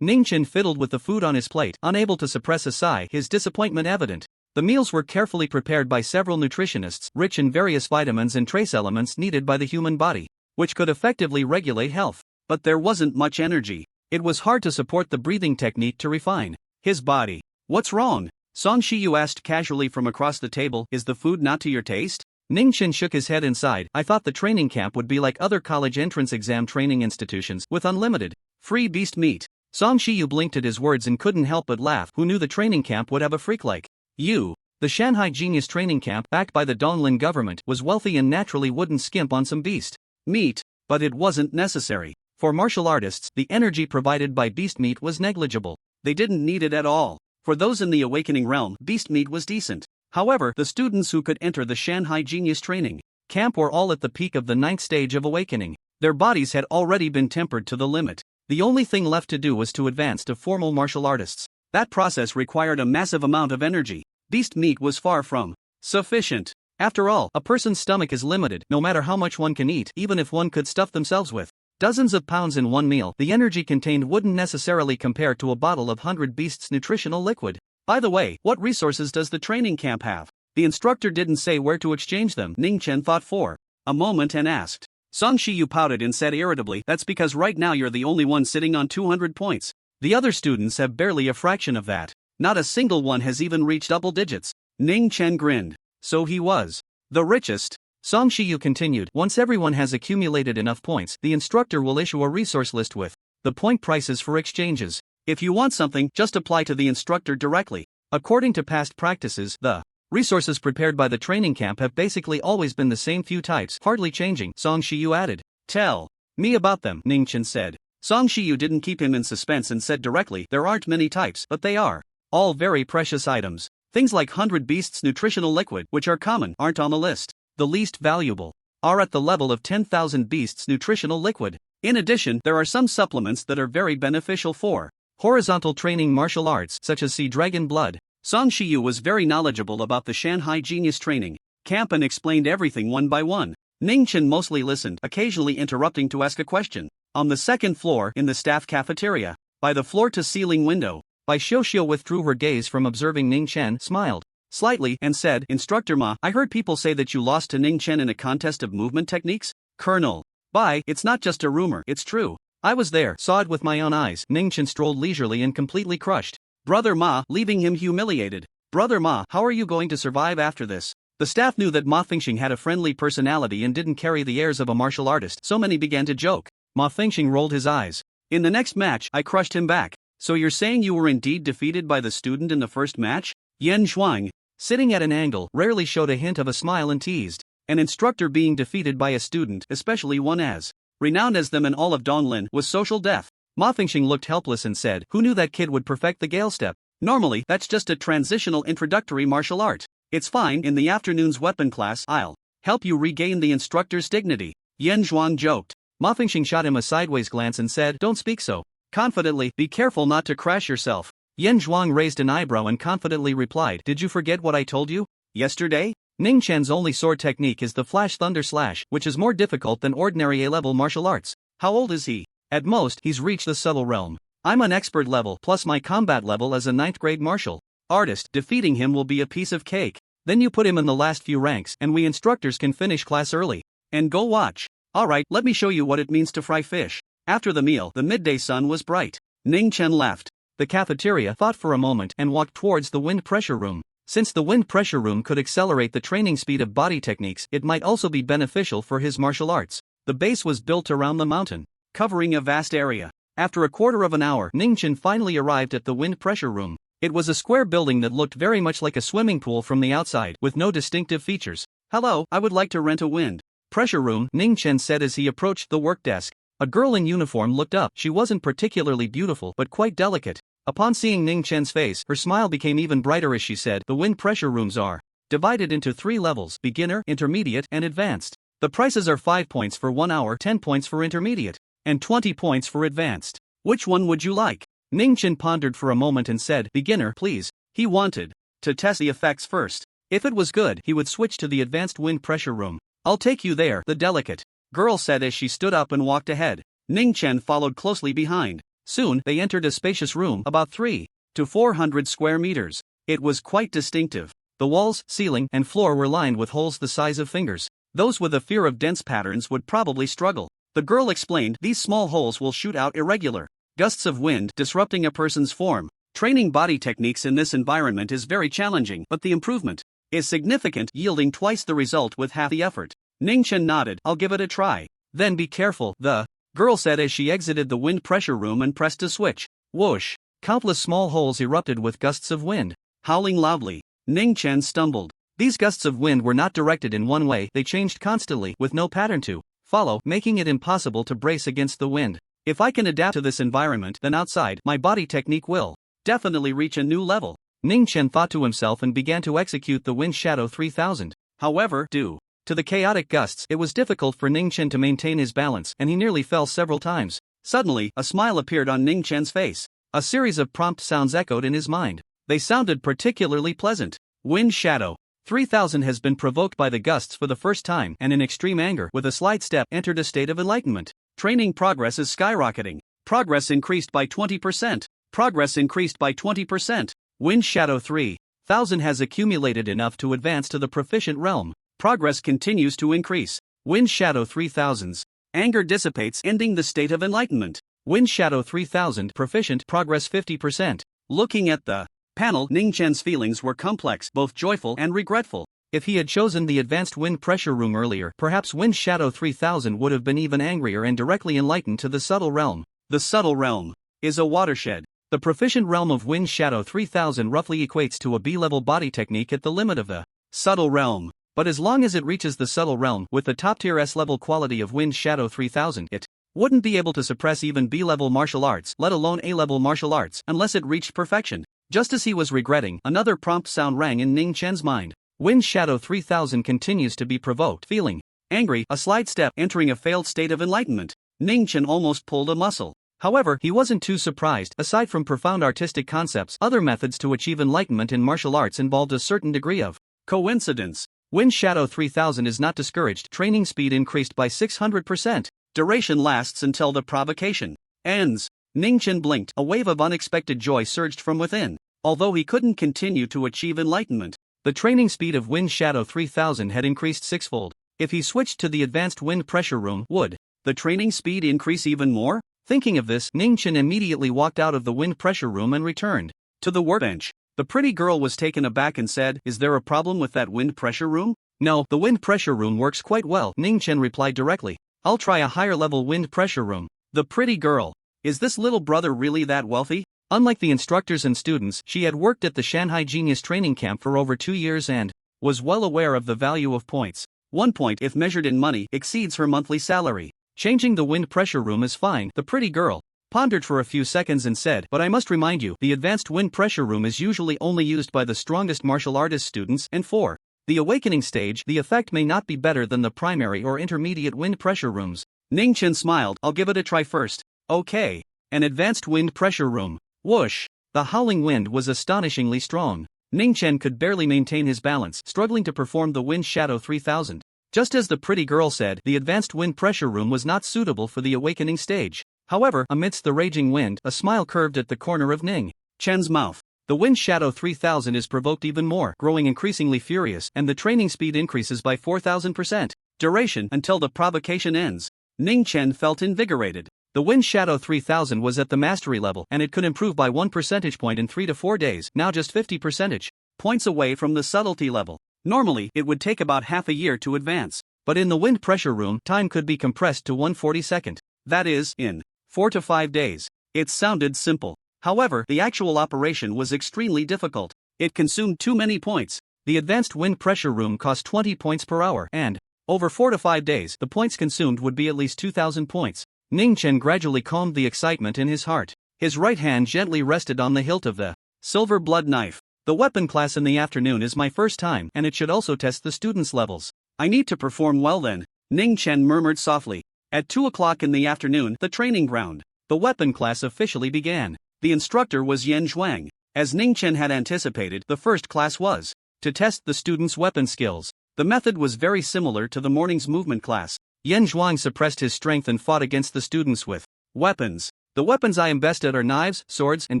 Ning Chen fiddled with the food on his plate, unable to suppress a sigh, his disappointment evident. The meals were carefully prepared by several nutritionists, rich in various vitamins and trace elements needed by the human body, which could effectively regulate health. But there wasn't much energy. It was hard to support the breathing technique to refine his body. "What's wrong?" Song Shiyu asked casually from across the table. "Is the food not to your taste?" Ning Chen shook his head and sighed. "I thought the training camp would be like other college entrance exam training institutions, with unlimited free beast meat. Song Shiyu blinked at his words and couldn't help but laugh. Who knew the training camp would have a freak like you? The Shanghai Genius Training Camp, backed by the Donglin government, was wealthy and naturally wouldn't skimp on some beast meat, but it wasn't necessary. For martial artists, the energy provided by beast meat was negligible. They didn't need it at all. For those in the awakening realm, beast meat was decent. However, the students who could enter the Shanghai Genius Training Camp were all at the peak of the 9th stage of awakening. Their bodies had already been tempered to the limit. The only thing left to do was to advance to formal martial artists. That process required a massive amount of energy. Beast meat was far from sufficient. After all, a person's stomach is limited, no matter how much one can eat. Even if one could stuff themselves with dozens of pounds in one meal, the energy contained wouldn't necessarily compare to a bottle of 100 Beasts nutritional liquid. By the way, what resources does the training camp have? The instructor didn't say where to exchange them. Ning Chen thought for a moment and asked. Song Shiyu pouted and said irritably, that's because right now you're the only one sitting on 200 points. The other students have barely a fraction of that. Not a single one has even reached double digits. Ning Chen grinned. So he was the richest. Song Shiyu continued, once everyone has accumulated enough points, the instructor will issue a resource list with the point prices for exchanges. If you want something, just apply to the instructor directly. According to past practices, the resources prepared by the training camp have basically always been the same few types, hardly changing, Song Shiyu added. Tell me about them, Ning Chen said. Song Shiyu didn't keep him in suspense and said directly, there aren't many types, but they are all very precious items. Things like 100 Beasts nutritional liquid, which are common, aren't on the list. The least valuable are at the level of 10,000 Beasts nutritional liquid. In addition, there are some supplements that are very beneficial for horizontal training martial arts, such as Sea Dragon Blood. Song Shiyu was very knowledgeable about the Shanghai Genius Training Camp and explained everything one by one. Ning Chen mostly listened, occasionally interrupting to ask a question. On the second floor, in the staff cafeteria, by the floor-to-ceiling window, Bai Xiuxiu withdrew her gaze from observing Ning Chen, smiled slightly, and said, Instructor Ma, I heard people say that you lost to Ning Chen in a contest of movement techniques? Colonel Bai, it's not just a rumor, it's true. I was there, saw it with my own eyes. Ning Chen strolled leisurely and completely crushed. Brother Ma, leaving him humiliated. Brother Ma, how are you going to survive after this? The staff knew that Ma Fengxing had a friendly personality and didn't carry the airs of a martial artist, so many began to joke. Ma Fengxing rolled his eyes. In the next match, I crushed him back. So you're saying you were indeed defeated by the student in the first match? Yan Shuang, sitting at an angle, rarely showed a hint of a smile and teased. An instructor being defeated by a student, especially one as renowned as them in all of Donglin, was social death. Ma Fengxing looked helpless and said, who knew that kid would perfect the Gale Step? Normally, that's just a transitional introductory martial art. It's fine, in the afternoon's weapon class, I'll help you regain the instructor's dignity. Yan Zhuang joked. Ma Fengxing shot him a sideways glance and said, don't speak so confidently, be careful not to crash yourself. Yan Zhuang raised an eyebrow and confidently replied, did you forget what I told you yesterday? Ning Chen's only sword technique is the Flash Thunder Slash, which is more difficult than ordinary A-level martial arts. How old is he? At most, he's reached the subtle realm. I'm an expert level, plus my combat level as a 9th grade martial artist. Defeating him will be a piece of cake. Then you put him in the last few ranks, and we instructors can finish class early and go watch. Alright, let me show you what it means to fry fish. After the meal, the midday sun was bright. Ning Chen laughed. The cafeteria thought for a moment and walked towards the wind pressure room. Since the wind pressure room could accelerate the training speed of body techniques, it might also be beneficial for his martial arts. The base was built around the mountain, covering a vast area. After a quarter of an hour, Ning Chen finally arrived at the wind pressure room. It was a square building that looked very much like a swimming pool from the outside, with no distinctive features. Hello, I would like to rent a wind pressure room, Ning Chen said as he approached the work desk. A girl in uniform looked up. She wasn't particularly beautiful, but quite delicate. Upon seeing Ning Chen's face, her smile became even brighter as she said, the wind pressure rooms are divided into 3 levels, beginner, intermediate, and advanced. The prices are 5 points for 1 hour, 10 points for intermediate, and 20 points for advanced. Which one would you like? Ning Chen pondered for a moment and said, beginner, please. He wanted to test the effects first. If it was good, he would switch to the advanced wind pressure room. I'll take you there, the delicate girl said as she stood up and walked ahead. Ning Chen followed closely behind. Soon, they entered a spacious room about 3 to 400 square meters. It was quite distinctive. The walls, ceiling, and floor were lined with holes the size of fingers. Those with a fear of dense patterns would probably struggle. The girl explained, these small holes will shoot out irregular gusts of wind, disrupting a person's form. Training body techniques in this environment is very challenging, but the improvement is significant, yielding twice the result with half the effort. Ning Chen nodded, I'll give it a try. Then be careful, the girl said as she exited the wind pressure room and pressed a switch. Whoosh! Countless small holes erupted with gusts of wind. Howling loudly, Ning Chen stumbled. These gusts of wind were not directed in one way, they changed constantly, with no pattern to follow, making it impossible to brace against the wind. If I can adapt to this environment, then outside, my body technique will definitely reach a new level, Ning Chen thought to himself and began to execute the Wind Shadow 3000. However, due to the chaotic gusts, it was difficult for Ning Chen to maintain his balance, and he nearly fell several times. Suddenly, a smile appeared on Ning Chen's face. A series of prompt sounds echoed in his mind. They sounded particularly pleasant. Wind Shadow 3000 has been provoked by the gusts for the first time, and in extreme anger, with a slight step, entered a state of enlightenment. Training progress is skyrocketing. Progress increased by 20%. Progress increased by 20%. Wind Shadow 3000 has accumulated enough to advance to the proficient realm. Progress continues to increase. Wind Shadow 3000's anger dissipates, ending the state of enlightenment. Wind Shadow 3000 proficient, progress 50%. Looking at the panel, Ning Chen's feelings were complex, both joyful and regretful. If he had chosen the advanced wind pressure room earlier, perhaps Wind Shadow 3000 would have been even angrier and directly enlightened to the subtle realm. The subtle realm is a watershed. The proficient realm of Wind Shadow 3000 roughly equates to a B-level body technique at the limit of the subtle realm. But as long as it reaches the subtle realm with the top-tier S-level quality of Wind Shadow 3000, it wouldn't be able to suppress even B-level martial arts, let alone A-level martial arts, unless it reached perfection. Just as he was regretting, another prompt sound rang in Ning Chen's mind. Wind Shadow 3000 continues to be provoked. Feeling angry, a slight step, entering a failed state of enlightenment. Ning Chen almost pulled a muscle. However, he wasn't too surprised. Aside from profound artistic concepts, other methods to achieve enlightenment in martial arts involved a certain degree of coincidence. Wind Shadow 3000 is not discouraged. Training speed increased by 600%. Duration lasts until the provocation ends. Ning Chen blinked. A wave of unexpected joy surged from within. Although he couldn't continue to achieve enlightenment, the training speed of Wind Shadow 3000 had increased sixfold. If he switched to the advanced wind pressure room, would the training speed increase even more? Thinking of this, Ning Chen immediately walked out of the wind pressure room and returned to the workbench. The pretty girl was taken aback and said, "Is there a problem with that wind pressure room?" "No, the wind pressure room works quite well," Ning Chen replied directly. "I'll try a higher level wind pressure room." The pretty girl. Is this little brother really that wealthy? Unlike the instructors and students, she had worked at the Shanghai Genius Training Camp for over 2 years and was well aware of the value of points. 1 point, if measured in money, exceeds her monthly salary. Changing the wind pressure room is fine. The pretty girl pondered for a few seconds and said, "But I must remind you, the advanced wind pressure room is usually only used by the strongest martial artist students, and for the awakening stage, the effect may not be better than the primary or intermediate wind pressure rooms." Ning Chen smiled. "I'll give it a try first." Okay. An advanced wind pressure room. Whoosh! The howling wind was astonishingly strong. Ning Chen could barely maintain his balance, struggling to perform the Wind Shadow 3000. Just as the pretty girl said, the advanced wind pressure room was not suitable for the awakening stage. However, amidst the raging wind, a smile curved at the corner of Ning Chen's mouth. The Wind Shadow 3000 is provoked even more, growing increasingly furious, and the training speed increases by 4000%. Duration until the provocation ends. Ning Chen felt invigorated. The Wind Shadow 3000 was at the mastery level, and it could improve by 1 percentage point in 3 to 4 days, now just 50 percentage points away from the subtlety level. Normally, it would take about half a year to advance. But in the wind pressure room, time could be compressed to 1/42nd. That is, in 4 to 5 days. It sounded simple. However, the actual operation was extremely difficult. It consumed too many points. The advanced wind pressure room cost 20 points per hour, and over 4 to 5 days, the points consumed would be at least 2,000 points. Ning Chen gradually calmed the excitement in his heart. His right hand gently rested on the hilt of the silver blood knife. The weapon class in the afternoon is my first time, and it should also test the students' levels. I need to perform well then, Ning Chen murmured softly. At 2 o'clock in the afternoon, the training ground. The weapon class officially began. The instructor was Yen Zhuang. As Ning Chen had anticipated, the first class was to test the students' weapon skills. The method was very similar to the morning's movement class. Yen Zhuang suppressed his strength and fought against the students with weapons. "The weapons I am best at are knives, swords, and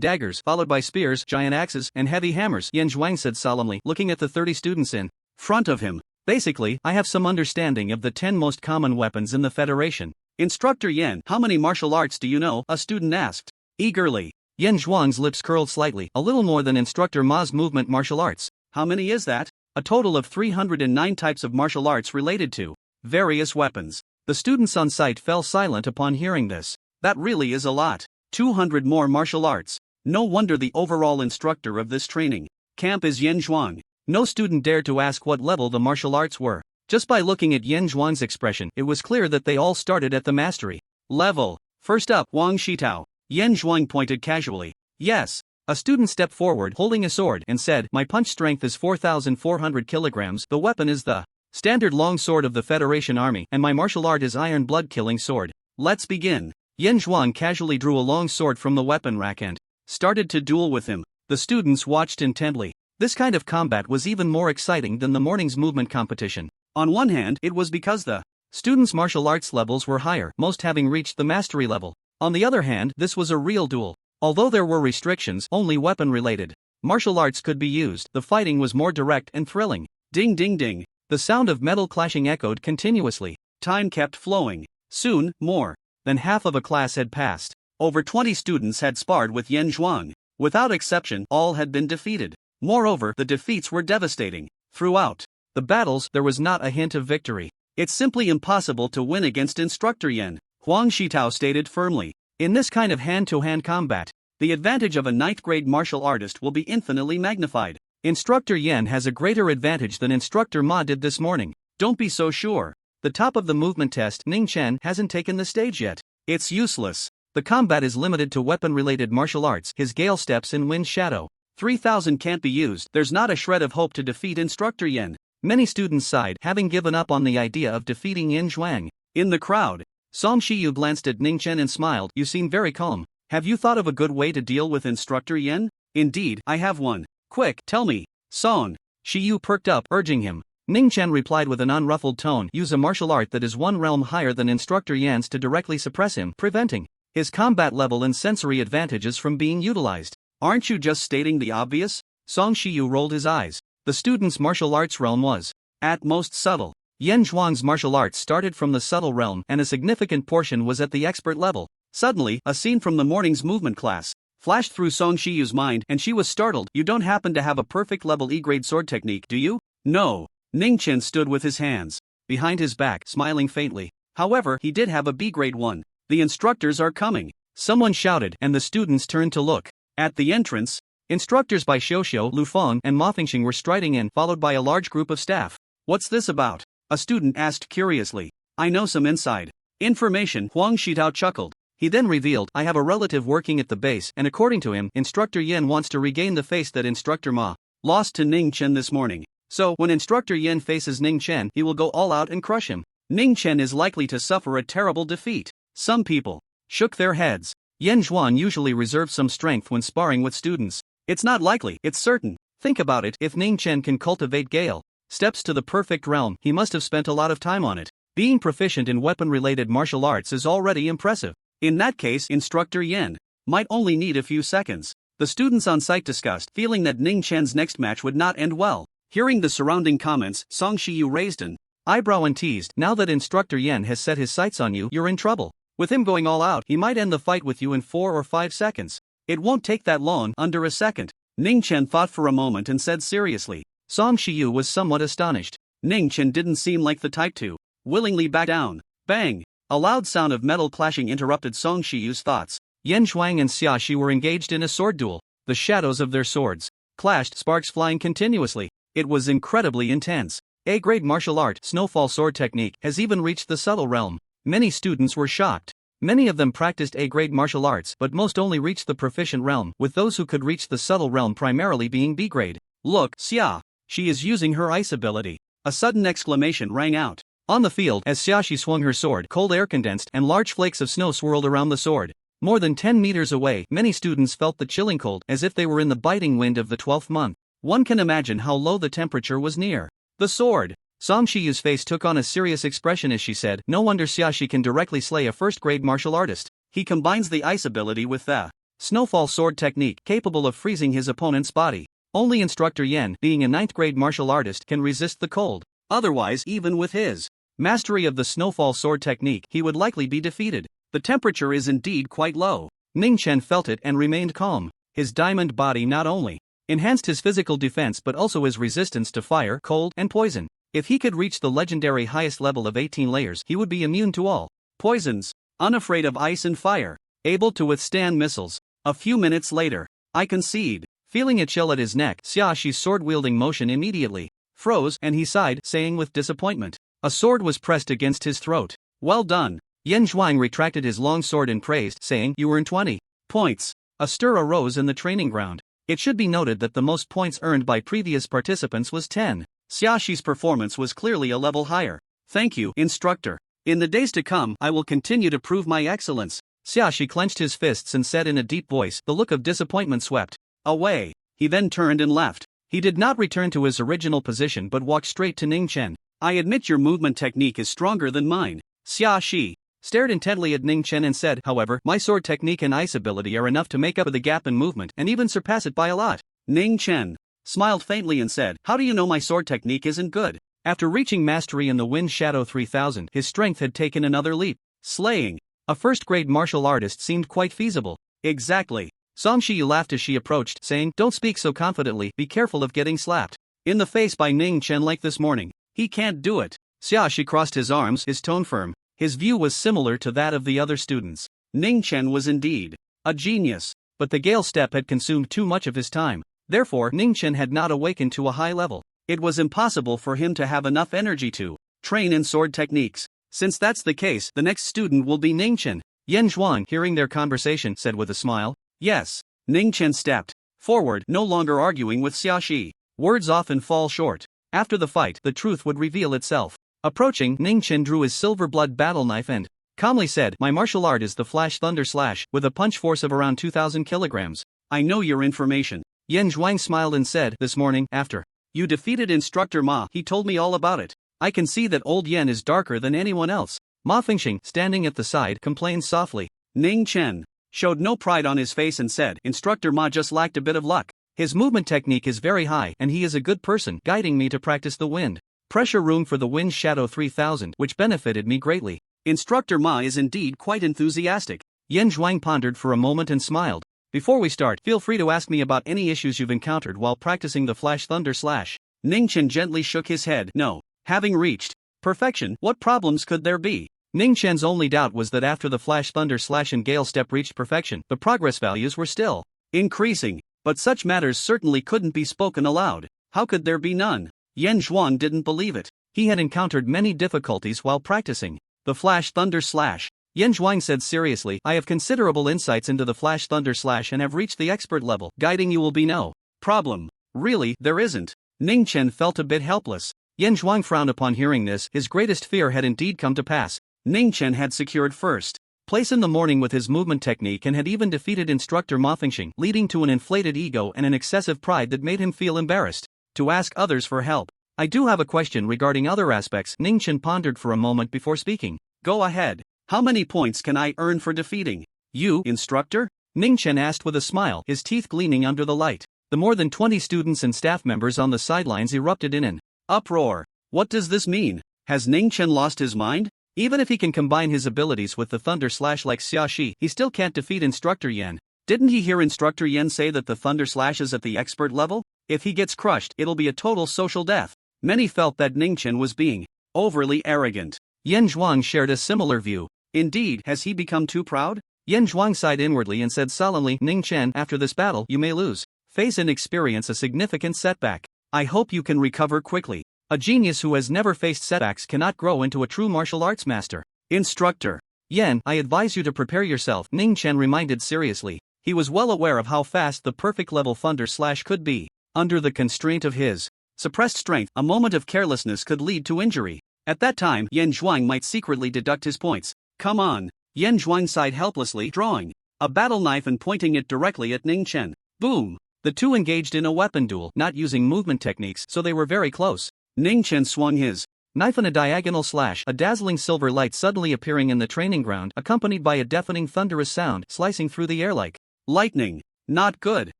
daggers, followed by spears, giant axes, and heavy hammers," Yen Zhuang said solemnly, looking at the 30 students in front of him. "Basically, I have some understanding of the 10 most common weapons in the Federation." "Instructor Yen, how many martial arts do you know?" a student asked eagerly. Yen Zhuang's lips curled slightly. "A little more than Instructor Ma's movement martial arts." "How many is that?" "A total of 309 types of martial arts related to various weapons." The students on site fell silent upon hearing this. "That really is a lot." 200 more martial arts. No wonder the overall instructor of this training camp is Yen Zhuang. No student dared to ask what level the martial arts were. Just by looking at Yen Zhuang's expression, it was clear that they all started at the mastery level. First up, Wang Shitao. Yen Zhuang pointed casually. Yes. A student stepped forward holding a sword and said, my punch strength is 4,400 kilograms, the weapon is the standard long sword of the Federation Army, and my martial art is iron blood killing sword. Let's begin. Yen Zhuang casually drew a long sword from the weapon rack and started to duel with him. The students watched intently. This kind of combat was even more exciting than the morning's movement competition. On one hand, it was because the students' martial arts levels were higher, most having reached the mastery level. On the other hand, this was a real duel. Although there were restrictions, only weapon-related martial arts could be used, the fighting was more direct and thrilling. Ding ding ding. The sound of metal clashing echoed continuously. Time kept flowing. Soon, more than half of a class had passed. Over 20 students had sparred with Yen Zhuang. Without exception, all had been defeated. Moreover, the defeats were devastating. Throughout the battles, there was not a hint of victory. It's simply impossible to win against Instructor Yen, Huang Shitao stated firmly. In this kind of hand-to-hand combat, the advantage of a 9th grade martial artist will be infinitely magnified. Instructor Yen has a greater advantage than Instructor Ma did this morning. Don't be so sure. The top of the movement test, Ning Chen, hasn't taken the stage yet. It's useless. The combat is limited to weapon-related martial arts, his Gale Steps and Wind Shadow. 3,000 can't be used, there's not a shred of hope to defeat Instructor Yen. Many students sighed, having given up on the idea of defeating Yen Zhuang. In the crowd, Song Shiyu glanced at Ning Chen and smiled. You seem very calm. Have you thought of a good way to deal with Instructor Yen? Indeed, I have one. Quick, tell me. Song Shiyu perked up, urging him. Ning Chen replied with an unruffled tone. Use a martial art that is one realm higher than Instructor Yan's to directly suppress him, preventing his combat level and sensory advantages from being utilized. Aren't you just stating the obvious? Song Shiyu rolled his eyes. The student's martial arts realm was at most subtle. Yen Zhuang's martial arts started from the subtle realm, and a significant portion was at the expert level. Suddenly, a scene from the morning's movement class flashed through Song Shiyu's mind, and she was startled. You don't happen to have a perfect level E-grade sword technique, do you? No. Ning Chen stood with his hands behind his back, smiling faintly. However, he did have a B-grade one. The instructors are coming. Someone shouted, and the students turned to look. At the entrance, instructors by Xiuxiu, Lu Feng, and Ma Fengxing were striding in, followed by a large group of staff. What's this about? A student asked curiously. I know some inside information, Huang Shitao chuckled. He then revealed, I have a relative working at the base, and according to him, Instructor Yen wants to regain the face that Instructor Ma lost to Ning Chen this morning. So, when Instructor Yen faces Ning Chen, he will go all out and crush him. Ning Chen is likely to suffer a terrible defeat. Some people shook their heads. Yen Zhuang usually reserves some strength when sparring with students. It's not likely, it's certain. Think about it, if Ning Chen can cultivate Gale Steps to the perfect realm, he must have spent a lot of time on it. Being proficient in weapon-related martial arts is already impressive. In that case, Instructor Yen might only need a few seconds. The students on site discussed, feeling that Ning Chen's next match would not end well. Hearing the surrounding comments, Song Shiyu raised an eyebrow and teased, now that Instructor Yen has set his sights on you, you're in trouble. With him going all out, he might end the fight with you in 4 or 5 seconds. It won't take that long, under a second. Ning Chen thought for a moment and said seriously. Song Shiyu was somewhat astonished. Ning Chen didn't seem like the type to willingly back down. Bang! A loud sound of metal clashing interrupted Song Shiyu's thoughts. Yen Zhuang and Xia Shi were engaged in a sword duel. The shadows of their swords clashed, sparks flying continuously. It was incredibly intense. A-grade martial art, snowfall sword technique, has even reached the subtle realm. Many students were shocked. Many of them practiced A-grade martial arts, but most only reached the proficient realm, with those who could reach the subtle realm primarily being B-grade. Look, Xia! She is using her ice ability. A sudden exclamation rang out. On the field, as Xiaxi swung her sword, cold air condensed and large flakes of snow swirled around the sword. More than 10 meters away, many students felt the chilling cold, as if they were in the biting wind of the 12th month. One can imagine how low the temperature was near the sword. Song Shiyu's face took on a serious expression as she said, no wonder Xiaxi can directly slay a first-grade martial artist. He combines the ice ability with the snowfall sword technique, capable of freezing his opponent's body. Only Instructor Yen, being a 9th-grade martial artist, can resist the cold. Otherwise, even with his mastery of the snowfall sword technique, he would likely be defeated. The temperature is indeed quite low. Ning Chen felt it and remained calm. His diamond body not only enhanced his physical defense but also his resistance to fire, cold, and poison. If he could reach the legendary highest level of 18 layers, he would be immune to all poisons, unafraid of ice and fire. able to withstand missiles. A few minutes later, I concede. Feeling a chill at his neck, Xiaxi's sword-wielding motion immediately froze, and he sighed, saying with disappointment. A sword was pressed against his throat. Well done. Yan Zhuang retracted his long sword and praised, saying, "You earned 20 points." A stir arose in the training ground. It should be noted that the most points earned by previous participants was 10. Xiaxi's performance was clearly a level higher. Thank you, instructor. In the days to come, I will continue to prove my excellence. Xiaxi clenched his fists and said in a deep voice. The look of disappointment swept away. He then turned and left. He did not return to his original position but walked straight to Ning Chen. I admit your movement technique is stronger than mine. Xiaxi stared intently at Ning Chen and said, however, my sword technique and ice ability are enough to make up the gap in movement and even surpass it by a lot. Ning Chen smiled faintly and said, how do you know my sword technique isn't good? After reaching mastery in the Wind Shadow 3000, his strength had taken another leap. Slaying a first-grade martial artist seemed quite feasible. Exactly. Songshi laughed as she approached, saying, don't speak so confidently, be careful of getting slapped in the face by Ning Chen like this morning. He can't do it. Xiaxi crossed his arms, his tone firm. His view was similar to that of the other students. Ning Chen was indeed a genius, but the Gale Step had consumed too much of his time. Therefore, Ning Chen had not awakened to a high level. It was impossible for him to have enough energy to train in sword techniques. Since that's the case, the next student will be Ning Chen. Yan Zhuang, hearing their conversation, said with a smile. Yes. Ning Chen stepped forward, no longer arguing with Xiaxi. Words often fall short. After the fight, the truth would reveal itself. Approaching, Ning Chen drew his silver blood battle knife and calmly said, my martial art is the Flash Thunder Slash, with a punch force of around 2,000 kilograms. I know your information. Yan Zhuang smiled and said, this morning, after you defeated Instructor Ma, he told me all about it. I can see that old Yan is darker than anyone else. Ma Fingxing, standing at the side, complained softly. Ning Chen showed no pride on his face and said, Instructor Ma just lacked a bit of luck. His movement technique is very high and he is a good person, guiding me to practice the wind pressure room for the Wind Shadow 3000, which benefited me greatly. Instructor Ma is indeed quite enthusiastic. Yan Zhuang pondered for a moment and smiled. Before we start, feel free to ask me about any issues you've encountered while practicing the Flash Thunder Slash. Ning Chen gently shook his head. No. Having reached perfection, what problems could there be? Ning Chen's only doubt was that after the Flash Thunder Slash and Gale Step reached perfection, the progress values were still increasing. But such matters certainly couldn't be spoken aloud. How could there be none? Yan Zhuang didn't believe it. He had encountered many difficulties while practicing the Flash Thunder Slash. Yan Zhuang said seriously, I have considerable insights into the Flash Thunder Slash and have reached the expert level. Guiding you will be no problem. Really, there isn't. Ning Chen felt a bit helpless. Yan Zhuang frowned upon hearing this. His greatest fear had indeed come to pass. Ning Chen had secured first place in the morning with his movement technique and had even defeated instructor Ma Fingxing, leading to an inflated ego and an excessive pride that made him feel embarrassed to ask others for help. I do have a question regarding other aspects. Ning Chen pondered for a moment before speaking. Go ahead. How many points can I earn for defeating you, instructor? Ning Chen asked with a smile, his teeth gleaming under the light. The more than 20 students and staff members on the sidelines erupted in an uproar. What does this mean? Has Ning Chen lost his mind? Even if he can combine his abilities with the Thunder Slash like Xiaxi, he still can't defeat Instructor Yan. Didn't he hear Instructor Yan say that the Thunder Slash is at the expert level? If he gets crushed, it'll be a total social death. Many felt that Ning Chen was being overly arrogant. Yan Zhuang shared a similar view. Indeed, has he become too proud? Yan Zhuang sighed inwardly and said solemnly, Ning Chen, after this battle, you may lose face and experience a significant setback. I hope you can recover quickly. A genius who has never faced setbacks cannot grow into a true martial arts master. Instructor Yan, I advise you to prepare yourself, Ning Chen reminded seriously. He was well aware of how fast the perfect level Thunder Slash could be. Under the constraint of his suppressed strength, a moment of carelessness could lead to injury. At that time, Yan Zhuang might secretly deduct his points. Come on. Yan Zhuang sighed helplessly, drawing a battle knife and pointing it directly at Ning Chen. Boom! The two engaged in a weapon duel, not using movement techniques, so they were very close. Ning Chen swung his knife in a diagonal slash, a dazzling silver light suddenly appearing in the training ground, accompanied by a deafening thunderous sound, slicing through the air like lightning. Not good.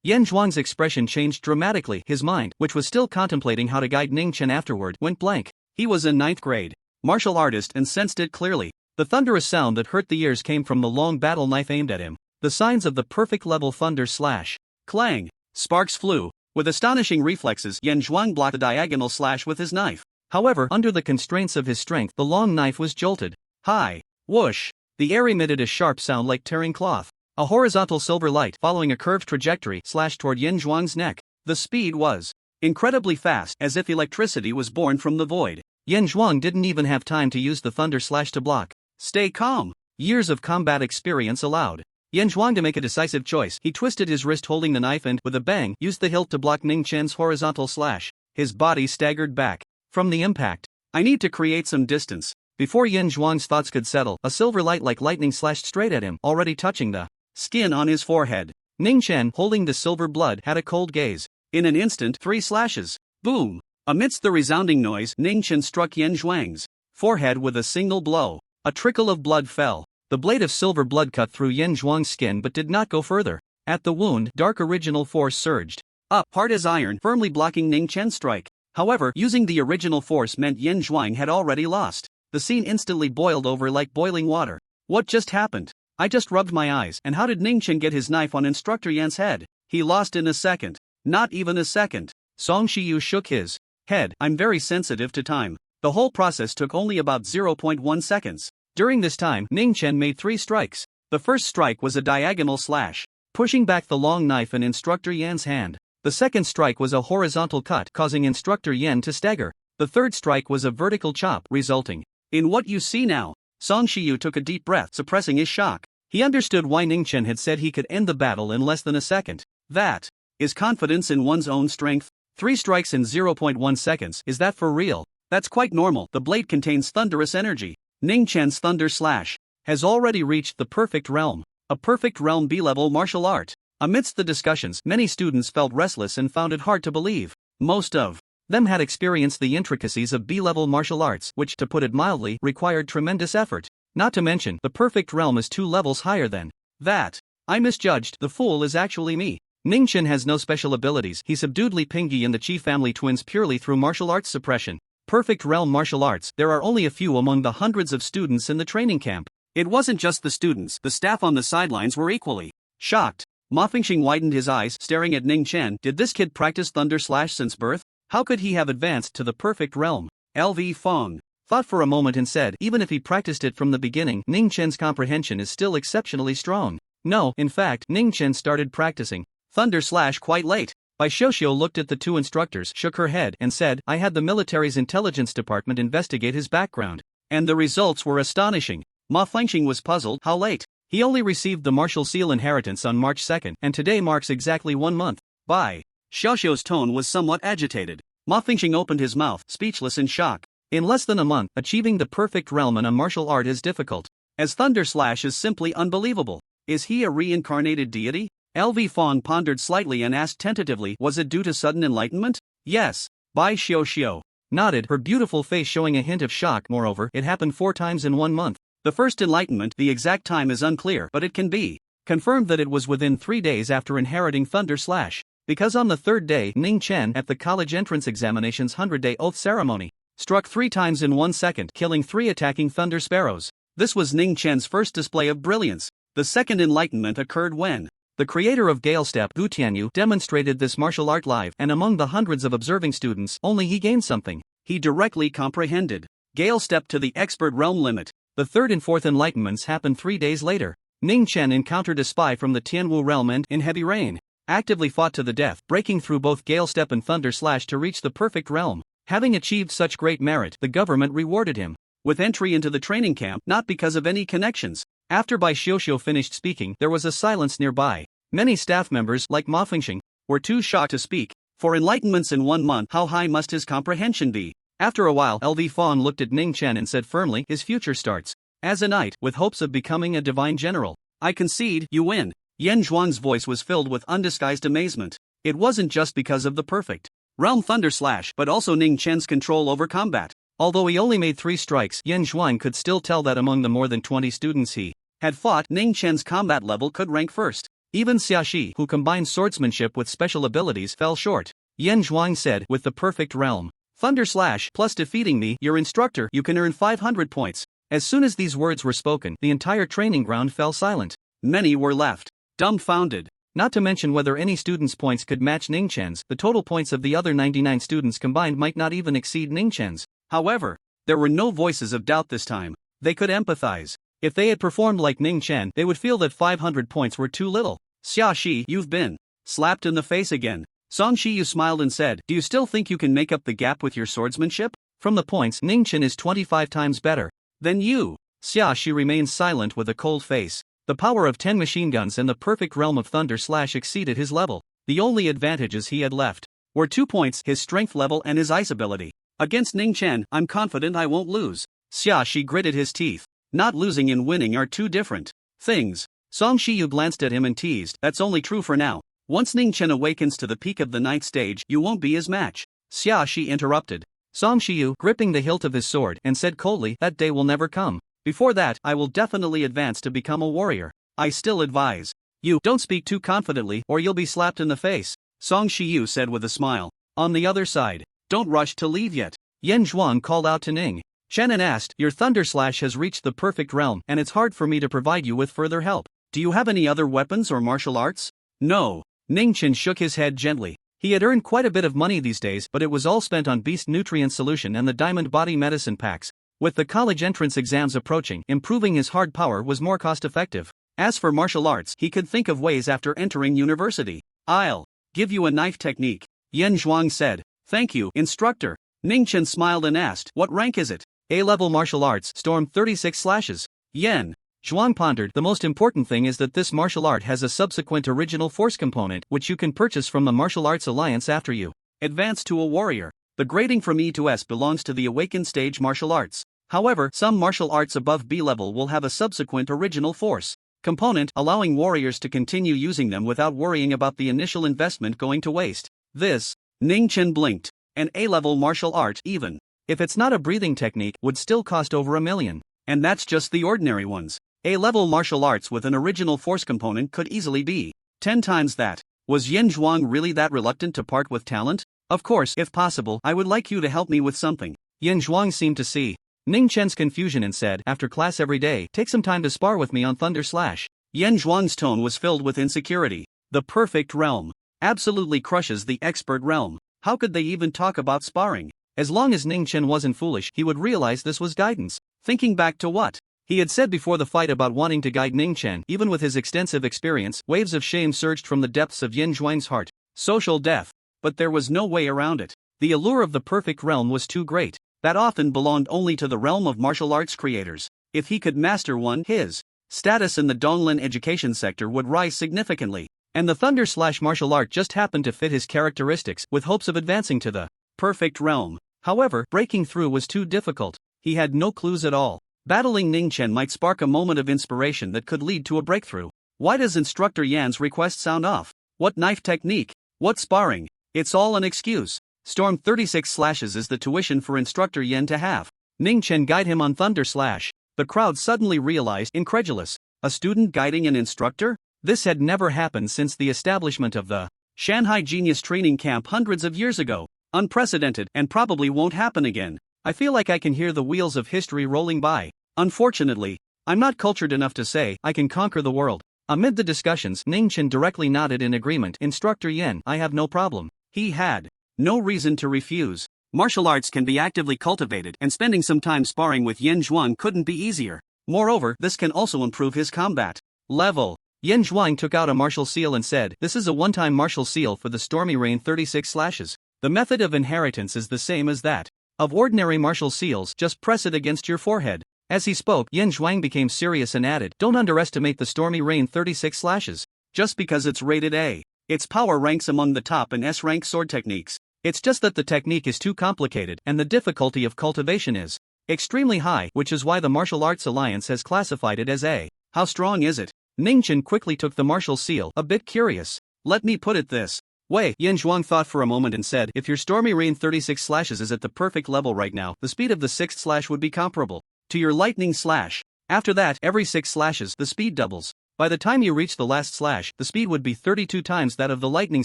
Yan Zhuang's expression changed dramatically. His mind, which was still contemplating how to guide Ning Chen afterward, went blank. He was a 9th grade martial artist and sensed it clearly. The thunderous sound that hurt the ears came from the long battle knife aimed at him. The signs of the perfect level Thunder Slash. Clang! Sparks flew. With astonishing reflexes, Yan Zhuang blocked the diagonal slash with his knife. However, under the constraints of his strength, the long knife was jolted. Hi! Whoosh! The air emitted a sharp sound like tearing cloth. A horizontal silver light following a curved trajectory slashed toward Yin Zhuang's neck. The speed was incredibly fast, as if electricity was born from the void. Yin Zhuang didn't even have time to use the thunder slash to block. Stay calm. Years of combat experience allowed Yin Zhuang to make a decisive choice. He twisted his wrist holding the knife and, with a bang, used the hilt to block Ning Chen's horizontal slash. His body staggered back from the impact. I need to create some distance. Before Yin Zhuang's thoughts could settle, a silver light like lightning slashed straight at him, already touching the skin on his forehead. Ning Chen, holding the silver blood, had a cold gaze. In an instant, 3 slashes. Boom! Amidst the resounding noise, Ning Chen struck Yin Zhuang's forehead with a single blow. A trickle of blood fell. The blade of silver blood cut through Yin Zhuang's skin but did not go further. At the wound, dark original force surged up, hard as iron, firmly blocking Ning Chen's strike. However, using the original force meant Yin Zhuang had already lost. The scene instantly boiled over like boiling water. What just happened? I just rubbed my eyes, and how did Ning Chen get his knife on Instructor Yan's head? He lost in a second. Not even a second. Song Shiyu shook his head. I'm very sensitive to time. The whole process took only about 0.1 seconds. During this time, Ning Chen made 3 strikes. The first strike was a diagonal slash, pushing back the long knife in Instructor Yan's hand. The second strike was a horizontal cut, causing Instructor Yan to stagger. The third strike was a vertical chop, resulting in what you see now. Song Shiyu took a deep breath, suppressing his shock. He understood why Ning Chen had said he could end the battle in less than a second. That is confidence in one's own strength. 3 strikes in 0.1 seconds, is that for real? That's quite normal. The blade contains thunderous energy. Ning Chen's thunder slash has already reached the perfect realm. A perfect realm B-level martial art. Amidst the discussions, many students felt restless and found it hard to believe. Most of them had experienced the intricacies of B-level martial arts, which, to put it mildly, required tremendous effort. Not to mention, the perfect realm is 2 levels higher than that. I misjudged. The fool is actually me. Ning Chen has no special abilities. He subdued Li Pingyi and the Qi family twins purely through martial arts suppression. Perfect realm martial arts. There are only a few among the hundreds of students in the training camp. It wasn't just the students. The staff on the sidelines were equally shocked. Ma Fingxing widened his eyes, staring at Ning Chen. Did this kid practice thunder slash since birth? How could he have advanced to the perfect realm? LV Fong thought for a moment and said, even if he practiced it from the beginning, Ning Chen's comprehension is still exceptionally strong. No, in fact, Ning Chen started practicing thunder slash quite late. Bai Xiuxiu looked at the 2 instructors, shook her head, and said, I had the military's intelligence department investigate his background. And the results were astonishing. Ma Fengxing was puzzled. How late? He only received the martial seal inheritance on March 2nd, and today marks exactly 1 month. Bai Xiuxiu's tone was somewhat agitated. Ma Fingxing opened his mouth, speechless in shock. In less than a month, achieving the perfect realm in a martial art is difficult. As thunder slash is simply unbelievable. Is he a reincarnated deity? LV Fong pondered slightly and asked tentatively, was it due to sudden enlightenment? Yes. Bai Xiuxiu nodded, her beautiful face showing a hint of shock. Moreover, it happened 4 times in 1 month. The first enlightenment, the exact time is unclear, but it can be confirmed that it was within 3 days after inheriting thunder slash. Because on the 3rd day, Ning Chen, at the college entrance examination's 100-day oath ceremony, struck 3 times in 1 second, killing 3 attacking thunder sparrows. This was Ning Chen's first display of brilliance. The second enlightenment occurred when the creator of Gale Step, Gu Tianyu, demonstrated this martial art live, and among the hundreds of observing students, only he gained something. He directly comprehended Gale Step to the expert realm limit. The 3rd and 4th enlightenments happened 3 days later. Ning Chen encountered a spy from the Tianwu realm and, in heavy rain, actively fought to the death, breaking through both Gale Step and Thunder Slash to reach the perfect realm. Having achieved such great merit, the government rewarded him with entry into the training camp, not because of any connections. After Bai Xiuxiu finished speaking, there was a silence nearby. Many staff members, like Ma Fingxing, were too shocked to speak. For enlightenments in 1 month, how high must his comprehension be? After a while, LV Fong looked at Ning Chen and said firmly, his future starts as a knight, with hopes of becoming a divine general. I concede, you win. Yen Zhuang's voice was filled with undisguised amazement. It wasn't just because of the perfect realm thunder slash, but also Ning Chen's control over combat. Although he only made 3 strikes, Yen Zhuang could still tell that among the more than 20 students he had fought, Ning Chen's combat level could rank first. Even Xiaxi, who combined swordsmanship with special abilities, fell short. Yen Zhuang said, with the perfect realm thunder slash plus defeating me, your instructor, you can earn 500 points. As soon as these words were spoken, the entire training ground fell silent. Many were left dumbfounded. Not to mention whether any student's points could match Ning Chen's. The total points of the other 99 students combined might not even exceed Ning Chen's. However, there were no voices of doubt this time. They could empathize. If they had performed like Ning Chen, they would feel that 500 points were too little. Xia Shi, you've been slapped in the face again. Song Shiyu smiled and said, do you still think you can make up the gap with your swordsmanship? From the points, Ning Chen is 25 times better than you. Xia Shi remained silent with a cold face. The power of 10 machine guns and the perfect realm of Thunder Slash exceeded his level. The only advantages he had left were 2 points, his strength level and his ice ability. Against Ning Chen, I'm confident I won't lose. Xia Shi gritted his teeth. Not losing and winning are two different things. Song Shiyu glanced at him and teased, that's only true for now. Once Ning Chen awakens to the peak of the ninth stage, you won't be his match. Xia Shi interrupted Song Shiyu, gripping the hilt of his sword, and said coldly, that day will never come. Before that, I will definitely advance to become a warrior. I still advise you don't speak too confidently or you'll be slapped in the face, Song Shiyu said with a smile. On the other side, don't rush to leave yet. Yan Zhuang called out to Ning Chen and asked, your Thunder Slash has reached the perfect realm and it's hard for me to provide you with further help. Do you have any other weapons or martial arts? No. Ning Chen shook his head gently. He had earned quite a bit of money these days, but it was all spent on Beast Nutrient Solution and the Diamond Body Medicine packs. With the college entrance exams approaching, improving his hard power was more cost-effective. As for martial arts, he could think of ways after entering university. I'll give you a knife technique, Yan Zhuang said. Thank you, instructor. Ning Chen smiled and asked, what rank is it? A-level martial arts, storm 36 slashes. Yan Zhuang pondered, the most important thing is that this martial art has a subsequent original force component which you can purchase from the Martial Arts Alliance after you advance to a warrior. The grading from E to S belongs to the awakened stage martial arts. However, some martial arts above B level will have a subsequent original force component, allowing warriors to continue using them without worrying about the initial investment going to waste. This, Ning Chen blinked, an A-level martial art, even if it's not a breathing technique, would still cost over $1 million. And that's just the ordinary ones. A-level martial arts with an original force component could easily be 10 times that. Was Yan Zhuang really that reluctant to part with talent? Of course, if possible, I would like you to help me with something. Yan Zhuang seemed to see Ning Chen's confusion and said, after class every day, take some time to spar with me on Thunder Slash. Yan Zhuang's tone was filled with insecurity. The perfect realm absolutely crushes the expert realm. How could they even talk about sparring? As long as Ning Chen wasn't foolish, he would realize this was guidance. Thinking back to what he had said before the fight about wanting to guide Ning Chen, even with his extensive experience, waves of shame surged from the depths of Yan Zhuang's heart. Social death. But there was no way around it. The allure of the perfect realm was too great. That often belonged only to the realm of martial arts creators. If he could master one, his status in the Donglin education sector would rise significantly. And the Thunder Slash martial art just happened to fit his characteristics, with hopes of advancing to the perfect realm. However, breaking through was too difficult. He had no clues at all. Battling Ning Chen might spark a moment of inspiration that could lead to a breakthrough. Why does Instructor Yan's request sound off? What knife technique? What sparring? It's all an excuse. Storm 36 slashes is the tuition for Instructor Yan to have Ning Chen guide him on Thunder Slash. The crowd suddenly realized, incredulous. A student guiding an instructor? This had never happened since the establishment of the Shanghai Genius Training Camp hundreds of years ago. Unprecedented, and probably won't happen again. I feel like I can hear the wheels of history rolling by. Unfortunately, I'm not cultured enough to say I can conquer the world. Amid the discussions, Ning Chen directly nodded in agreement. Instructor Yan, I have no problem. He had no reason to refuse. Martial arts can be actively cultivated, and spending some time sparring with Yan Zhuang couldn't be easier. Moreover, this can also improve his combat level. Yan Zhuang took out a martial seal and said, this is a one-time martial seal for the Stormy Rain 36 slashes. The method of inheritance is the same as that of ordinary martial seals, just press it against your forehead. As he spoke, Yan Zhuang became serious and added, don't underestimate the Stormy Rain 36 slashes. Just because it's rated A, its power ranks among the top in S-rank sword techniques. It's just that the technique is too complicated and the difficulty of cultivation is extremely high, which is why the Martial Arts Alliance has classified it as A. How strong is it? Ning Chen quickly took the martial seal, a bit curious. Let me put it this way. Yan Zhuang thought for a moment and said, if your Stormy Rain 36 slashes is at the perfect level right now, the speed of the 6th slash would be comparable to your lightning slash. After that, every 6 slashes, the speed doubles. By the time you reach the last slash, the speed would be 32 times that of the lightning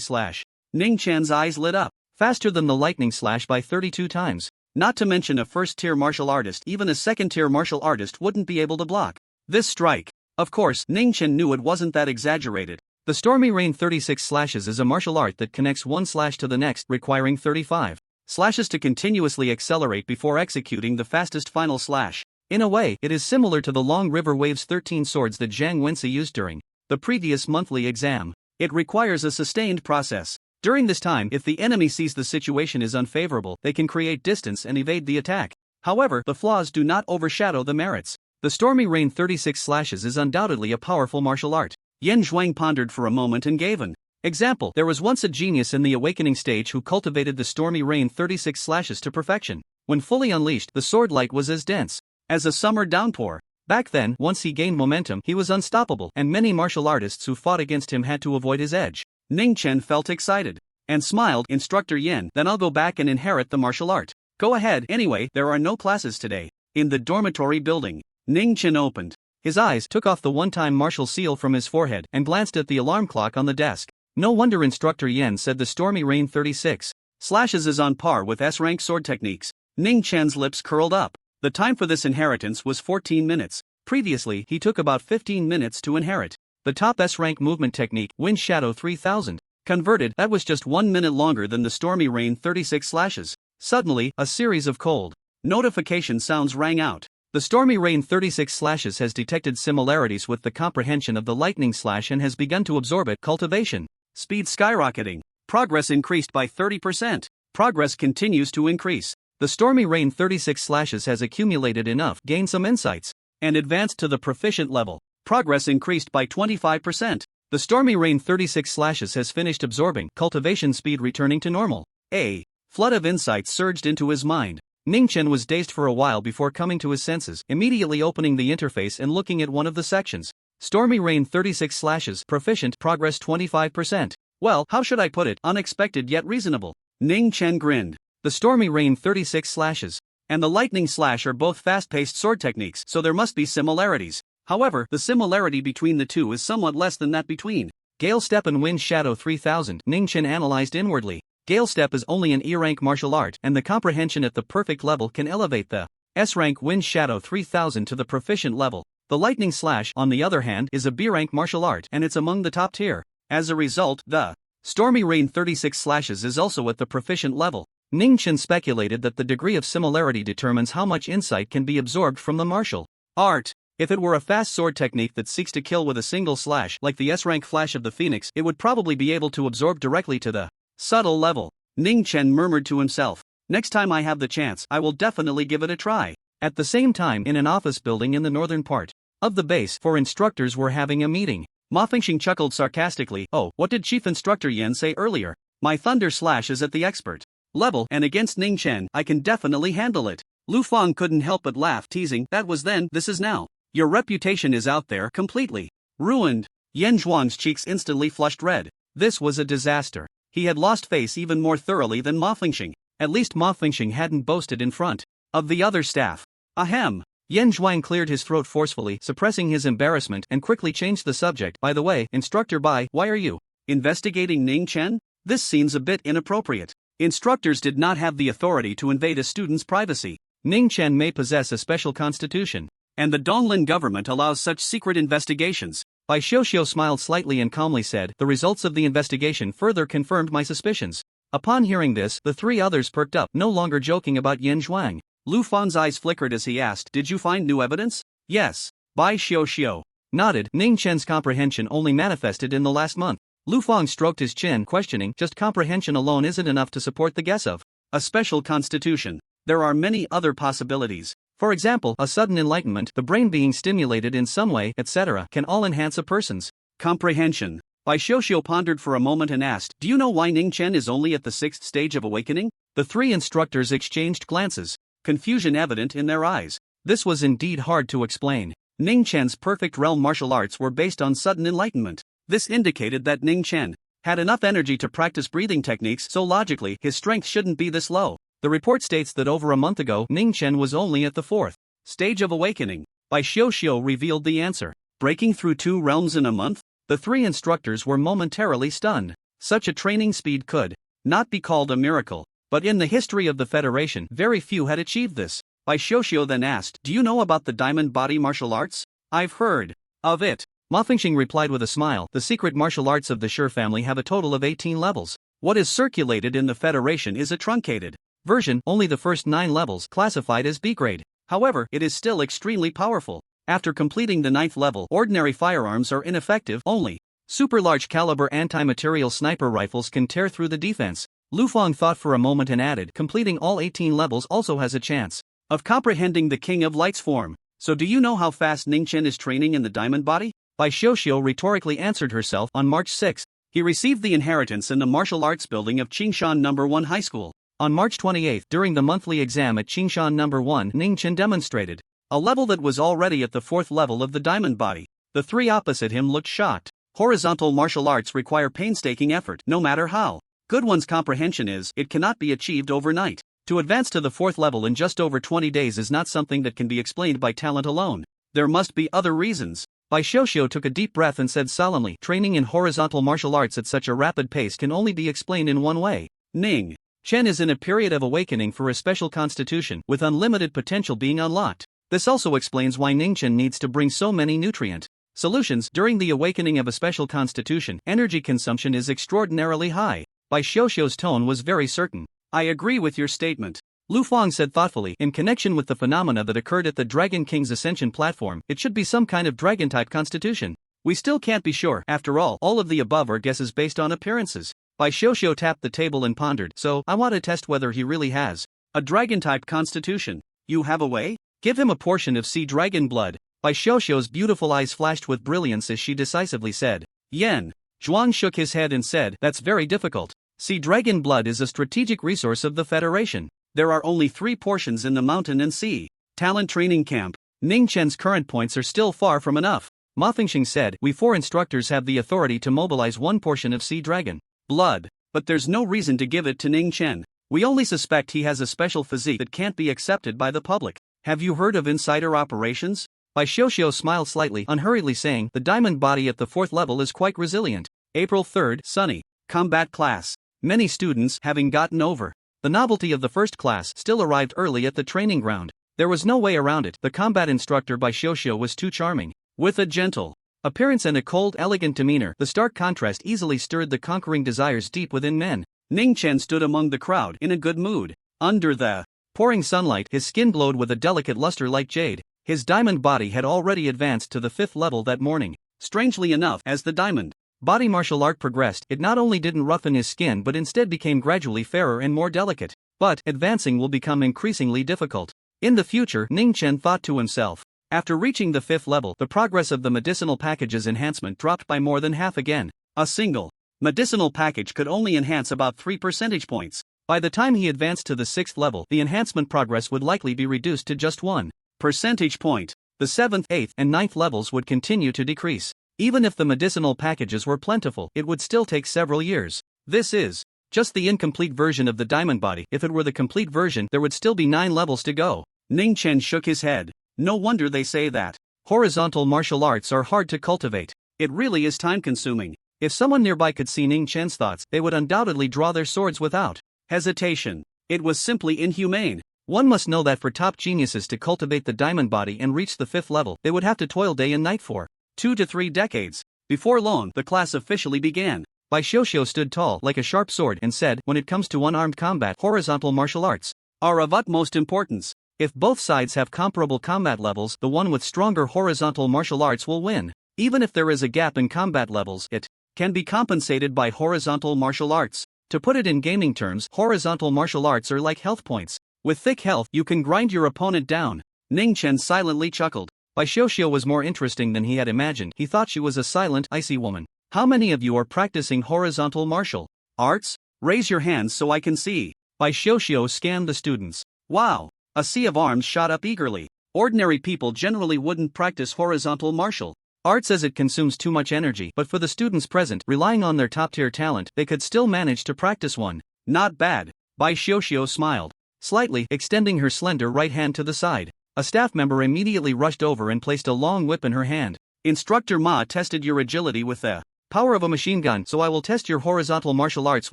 slash. Ning Chen's eyes lit up. Faster than the lightning slash by 32 times. Not to mention a first-tier martial artist, even a second-tier martial artist wouldn't be able to block this strike. Of course, Ning Chen knew it wasn't that exaggerated. The Stormy Rain 36 slashes is a martial art that connects one slash to the next, requiring 35 slashes to continuously accelerate before executing the fastest final slash. In a way, it is similar to the Long River Wave's 13 swords that Zhang Wensi used during the previous monthly exam. It requires a sustained process. During this time, if the enemy sees the situation is unfavorable, they can create distance and evade the attack. However, the flaws do not overshadow the merits. The Stormy Rain 36 Slashes is undoubtedly a powerful martial art. Yan Zhuang pondered for a moment and gave an example. There was once a genius in the awakening stage who cultivated the Stormy Rain 36 Slashes to perfection. When fully unleashed, the sword light was as dense as a summer downpour. Back then, once he gained momentum, he was unstoppable, and many martial artists who fought against him had to avoid his edge. Ning Chen felt excited and smiled. Instructor Yen, then I'll go back and inherit the martial art. Go ahead. Anyway, there are no classes today. In the dormitory building, Ning Chen opened his eyes, took off the one-time martial seal from his forehead, and glanced at the alarm clock on the desk. No wonder Instructor Yen said the Stormy Rain 36 Slashes is on par with S-rank sword techniques. Ning Chen's lips curled up. The time for this inheritance was 14 minutes. Previously, he took about 15 minutes to inherit the top S-rank movement technique, Wind Shadow 3000. Converted, that was just 1 minute longer than the Stormy Rain 36 Slashes. Suddenly, a series of cold notification sounds rang out. The Stormy Rain 36 Slashes has detected similarities with the comprehension of the Lightning Slash and has begun to absorb it. Cultivation speed skyrocketing. Progress increased by 30%. Progress continues to increase. The Stormy Rain 36 Slashes has accumulated enough, gained some insights, and advanced to the proficient level. Progress increased by 25%. The Stormy Rain 36 Slashes has finished absorbing. Cultivation speed returning to normal. A flood of insights surged into his mind. Ning Chen was dazed for a while before coming to his senses, immediately opening the interface and looking at one of the sections. Stormy Rain 36 Slashes, proficient, progress 25%. Well, how should I put it? Unexpected yet reasonable. Ning Chen grinned. The Stormy Rain 36 Slashes and the Lightning Slash are both fast-paced sword techniques, so there must be similarities. However, the similarity between the two is somewhat less than that between Gale Step and Wind Shadow 3000. Ning Chen analyzed inwardly. Gale Step is only an E-rank martial art, and the comprehension at the perfect level can elevate the S-rank Wind Shadow 3000 to the proficient level. The Lightning Slash, on the other hand, is a B-rank martial art, and it's among the top tier. As a result, the Stormy Rain 36 Slashes is also at the proficient level. Ning Chen speculated that the degree of similarity determines how much insight can be absorbed from the martial art. If it were a fast sword technique that seeks to kill with a single slash, like the S-rank Flash of the Phoenix, it would probably be able to absorb directly to the subtle level. Ning Chen murmured to himself. Next time I have the chance, I will definitely give it a try. At the same time, in an office building in the northern part of the base, 4 instructors were having a meeting. Ma Fingxing chuckled sarcastically. Oh, what did Chief Instructor Yen say earlier? My Thunder Slash is at the expert level, and against Ning Chen, I can definitely handle it. Lu Fang couldn't help but laugh, teasing, that was then, this is now. Your reputation is out there, completely ruined. Yan Zhuang's cheeks instantly flushed red. This was a disaster. He had lost face even more thoroughly than Ma Fingxing. At least Ma Fingxing hadn't boasted in front of the other staff. Ahem. Yan Zhuang cleared his throat forcefully, suppressing his embarrassment, and quickly changed the subject. By the way, Instructor Bai, why are you investigating Ning Chen? This seems a bit inappropriate. Instructors did not have the authority to invade a student's privacy. Ning Chen may possess a special constitution, and the Donglin government allows such secret investigations. Bai Xiuxiu smiled slightly and calmly said, the results of the investigation further confirmed my suspicions. Upon hearing this, the 3 others perked up, no longer joking about Yan Zhuang. Lu Fan's eyes flickered as he asked, did you find new evidence? Yes. Bai Xiuxiu nodded. Ning Chen's comprehension only manifested in the last month. Lu Fang stroked his chin, questioning, just comprehension alone isn't enough to support the guess of a special constitution. There are many other possibilities. For example, a sudden enlightenment, the brain being stimulated in some way, etc., can all enhance a person's comprehension. Bai Xiuxiu pondered for a moment and asked, do you know why Ning Chen is only at the 6th stage of awakening? The 3 instructors exchanged glances, confusion evident in their eyes. This was indeed hard to explain. Ning Chen's perfect realm martial arts were based on sudden enlightenment. This indicated that Ning Chen had enough energy to practice breathing techniques, so logically, his strength shouldn't be this low. The report states that over a month ago, Ning Chen was only at the 4th stage of awakening. Bai Xiuxiu revealed the answer. Breaking through 2 realms in a month? The 3 instructors were momentarily stunned. Such a training speed could not be called a miracle. But in the history of the Federation, very few had achieved this. Bai Xiuxiu then asked, do you know about the Diamond Body martial arts? I've heard of it. Ma Fingxing replied with a smile, the secret martial arts of the Shi family have a total of 18 levels. What is circulated in the Federation is a truncated version, only the first 9 levels, classified as B grade. However, it is still extremely powerful. After completing the 9th level, ordinary firearms are ineffective. Only super large caliber anti-material sniper rifles can tear through the defense. Lu Fang thought for a moment and added, completing all 18 levels also has a chance of comprehending the King of Light's form. So do you know how fast Ning Chen is training in the diamond body? Bai Xiuxiu rhetorically answered herself. On March 6, he received the inheritance in the martial arts building of Qingshan No. 1 High School. On March 28, during the monthly exam at Qingshan No. 1, Ning Chen demonstrated a level that was already at the 4th level of the diamond body. The three opposite him looked shocked. Horizontal martial arts require painstaking effort. No matter how good one's comprehension is, it cannot be achieved overnight. To advance to the 4th level in just over 20 days is not something that can be explained by talent alone. There must be other reasons. Bai Xiuxiu took a deep breath and said solemnly, training in horizontal martial arts at such a rapid pace can only be explained in one way. Ning Chen is in a period of awakening for a special constitution, with unlimited potential being unlocked. This also explains why Ning Chen needs to bring so many nutrient solutions. During the awakening of a special constitution, energy consumption is extraordinarily high. Bai Xiuxiu's tone was very certain. I agree with your statement. Lu Fang said thoughtfully, in connection with the phenomena that occurred at the Dragon King's Ascension platform, it should be some kind of dragon-type constitution. We still can't be sure. After all of the above are guesses based on appearances. Bai Xiuxiu tapped the table and pondered, so, I want to test whether he really has a dragon-type constitution. You have a way? Give him a portion of sea dragon blood. Bai Xiuxiu's beautiful eyes flashed with brilliance as she decisively said. Yen. Zhuang shook his head and said, that's very difficult. Sea dragon blood is a strategic resource of the Federation. There are only 3 portions in the mountain and sea talent training camp. Ning Chen's current points are still far from enough. Ma Fengxing said, we 4 instructors have the authority to mobilize 1 portion of sea dragon blood, but there's no reason to give it to Ning Chen. We only suspect he has a special physique that can't be accepted by the public. Have you heard of insider operations? Bai Xiuxiu smiled slightly, unhurriedly saying, the diamond body at the 4th level is quite resilient. April 3rd, sunny. Combat class. Many students, having gotten over the novelty of the first class, still arrived early at the training ground. There was no way around it. The combat instructor Bai Xiuxiu was too charming. With a gentle appearance and a cold, elegant demeanor, the stark contrast easily stirred the conquering desires deep within men. Ning Chen stood among the crowd, in a good mood. Under the pouring sunlight, his skin glowed with a delicate luster like jade. His diamond body had already advanced to the 5th level that morning. Strangely enough, as the diamond body martial art progressed, it not only didn't roughen his skin but instead became gradually fairer and more delicate. But, advancing will become increasingly difficult. In the future, Ning Chen thought to himself. After reaching the 5th level, the progress of the medicinal package's enhancement dropped by more than half again. A single medicinal package could only enhance about 3 percentage points. By the time he advanced to the 6th level, the enhancement progress would likely be reduced to just 1 percentage point. The 7th, 8th, and 9th levels would continue to decrease. Even if the medicinal packages were plentiful, it would still take several years. This is just the incomplete version of the diamond body. If it were the complete version, there would still be 9 levels to go. Ning Chen shook his head. No wonder they say that horizontal martial arts are hard to cultivate. It really is time-consuming. If someone nearby could see Ning Chen's thoughts, they would undoubtedly draw their swords without hesitation. It was simply inhumane. One must know that for top geniuses to cultivate the diamond body and reach the 5th level, they would have to toil day and night for 2 to 3 decades. Before long, the class officially began. Bai Xiuxiu stood tall like a sharp sword and said, when it comes to unarmed combat, horizontal martial arts are of utmost importance. If both sides have comparable combat levels, the one with stronger horizontal martial arts will win. Even if there is a gap in combat levels, it can be compensated by horizontal martial arts. To put it in gaming terms, horizontal martial arts are like health points. With thick health, you can grind your opponent down. Ning Chen silently chuckled. Bai Xiuxiu was more interesting than he had imagined. He thought she was a silent, icy woman. How many of you are practicing horizontal martial arts? Raise your hands so I can see. Bai Xiuxiu scanned the students. Wow! A sea of arms shot up eagerly. Ordinary people generally wouldn't practice horizontal martial arts as it consumes too much energy, but for the students present, relying on their top-tier talent, they could still manage to practice one. Not bad. Bai Xiuxiu smiled slightly, extending her slender right hand to the side. A staff member immediately rushed over and placed a long whip in her hand. Instructor Ma tested your agility with the power of a machine gun, so I will test your horizontal martial arts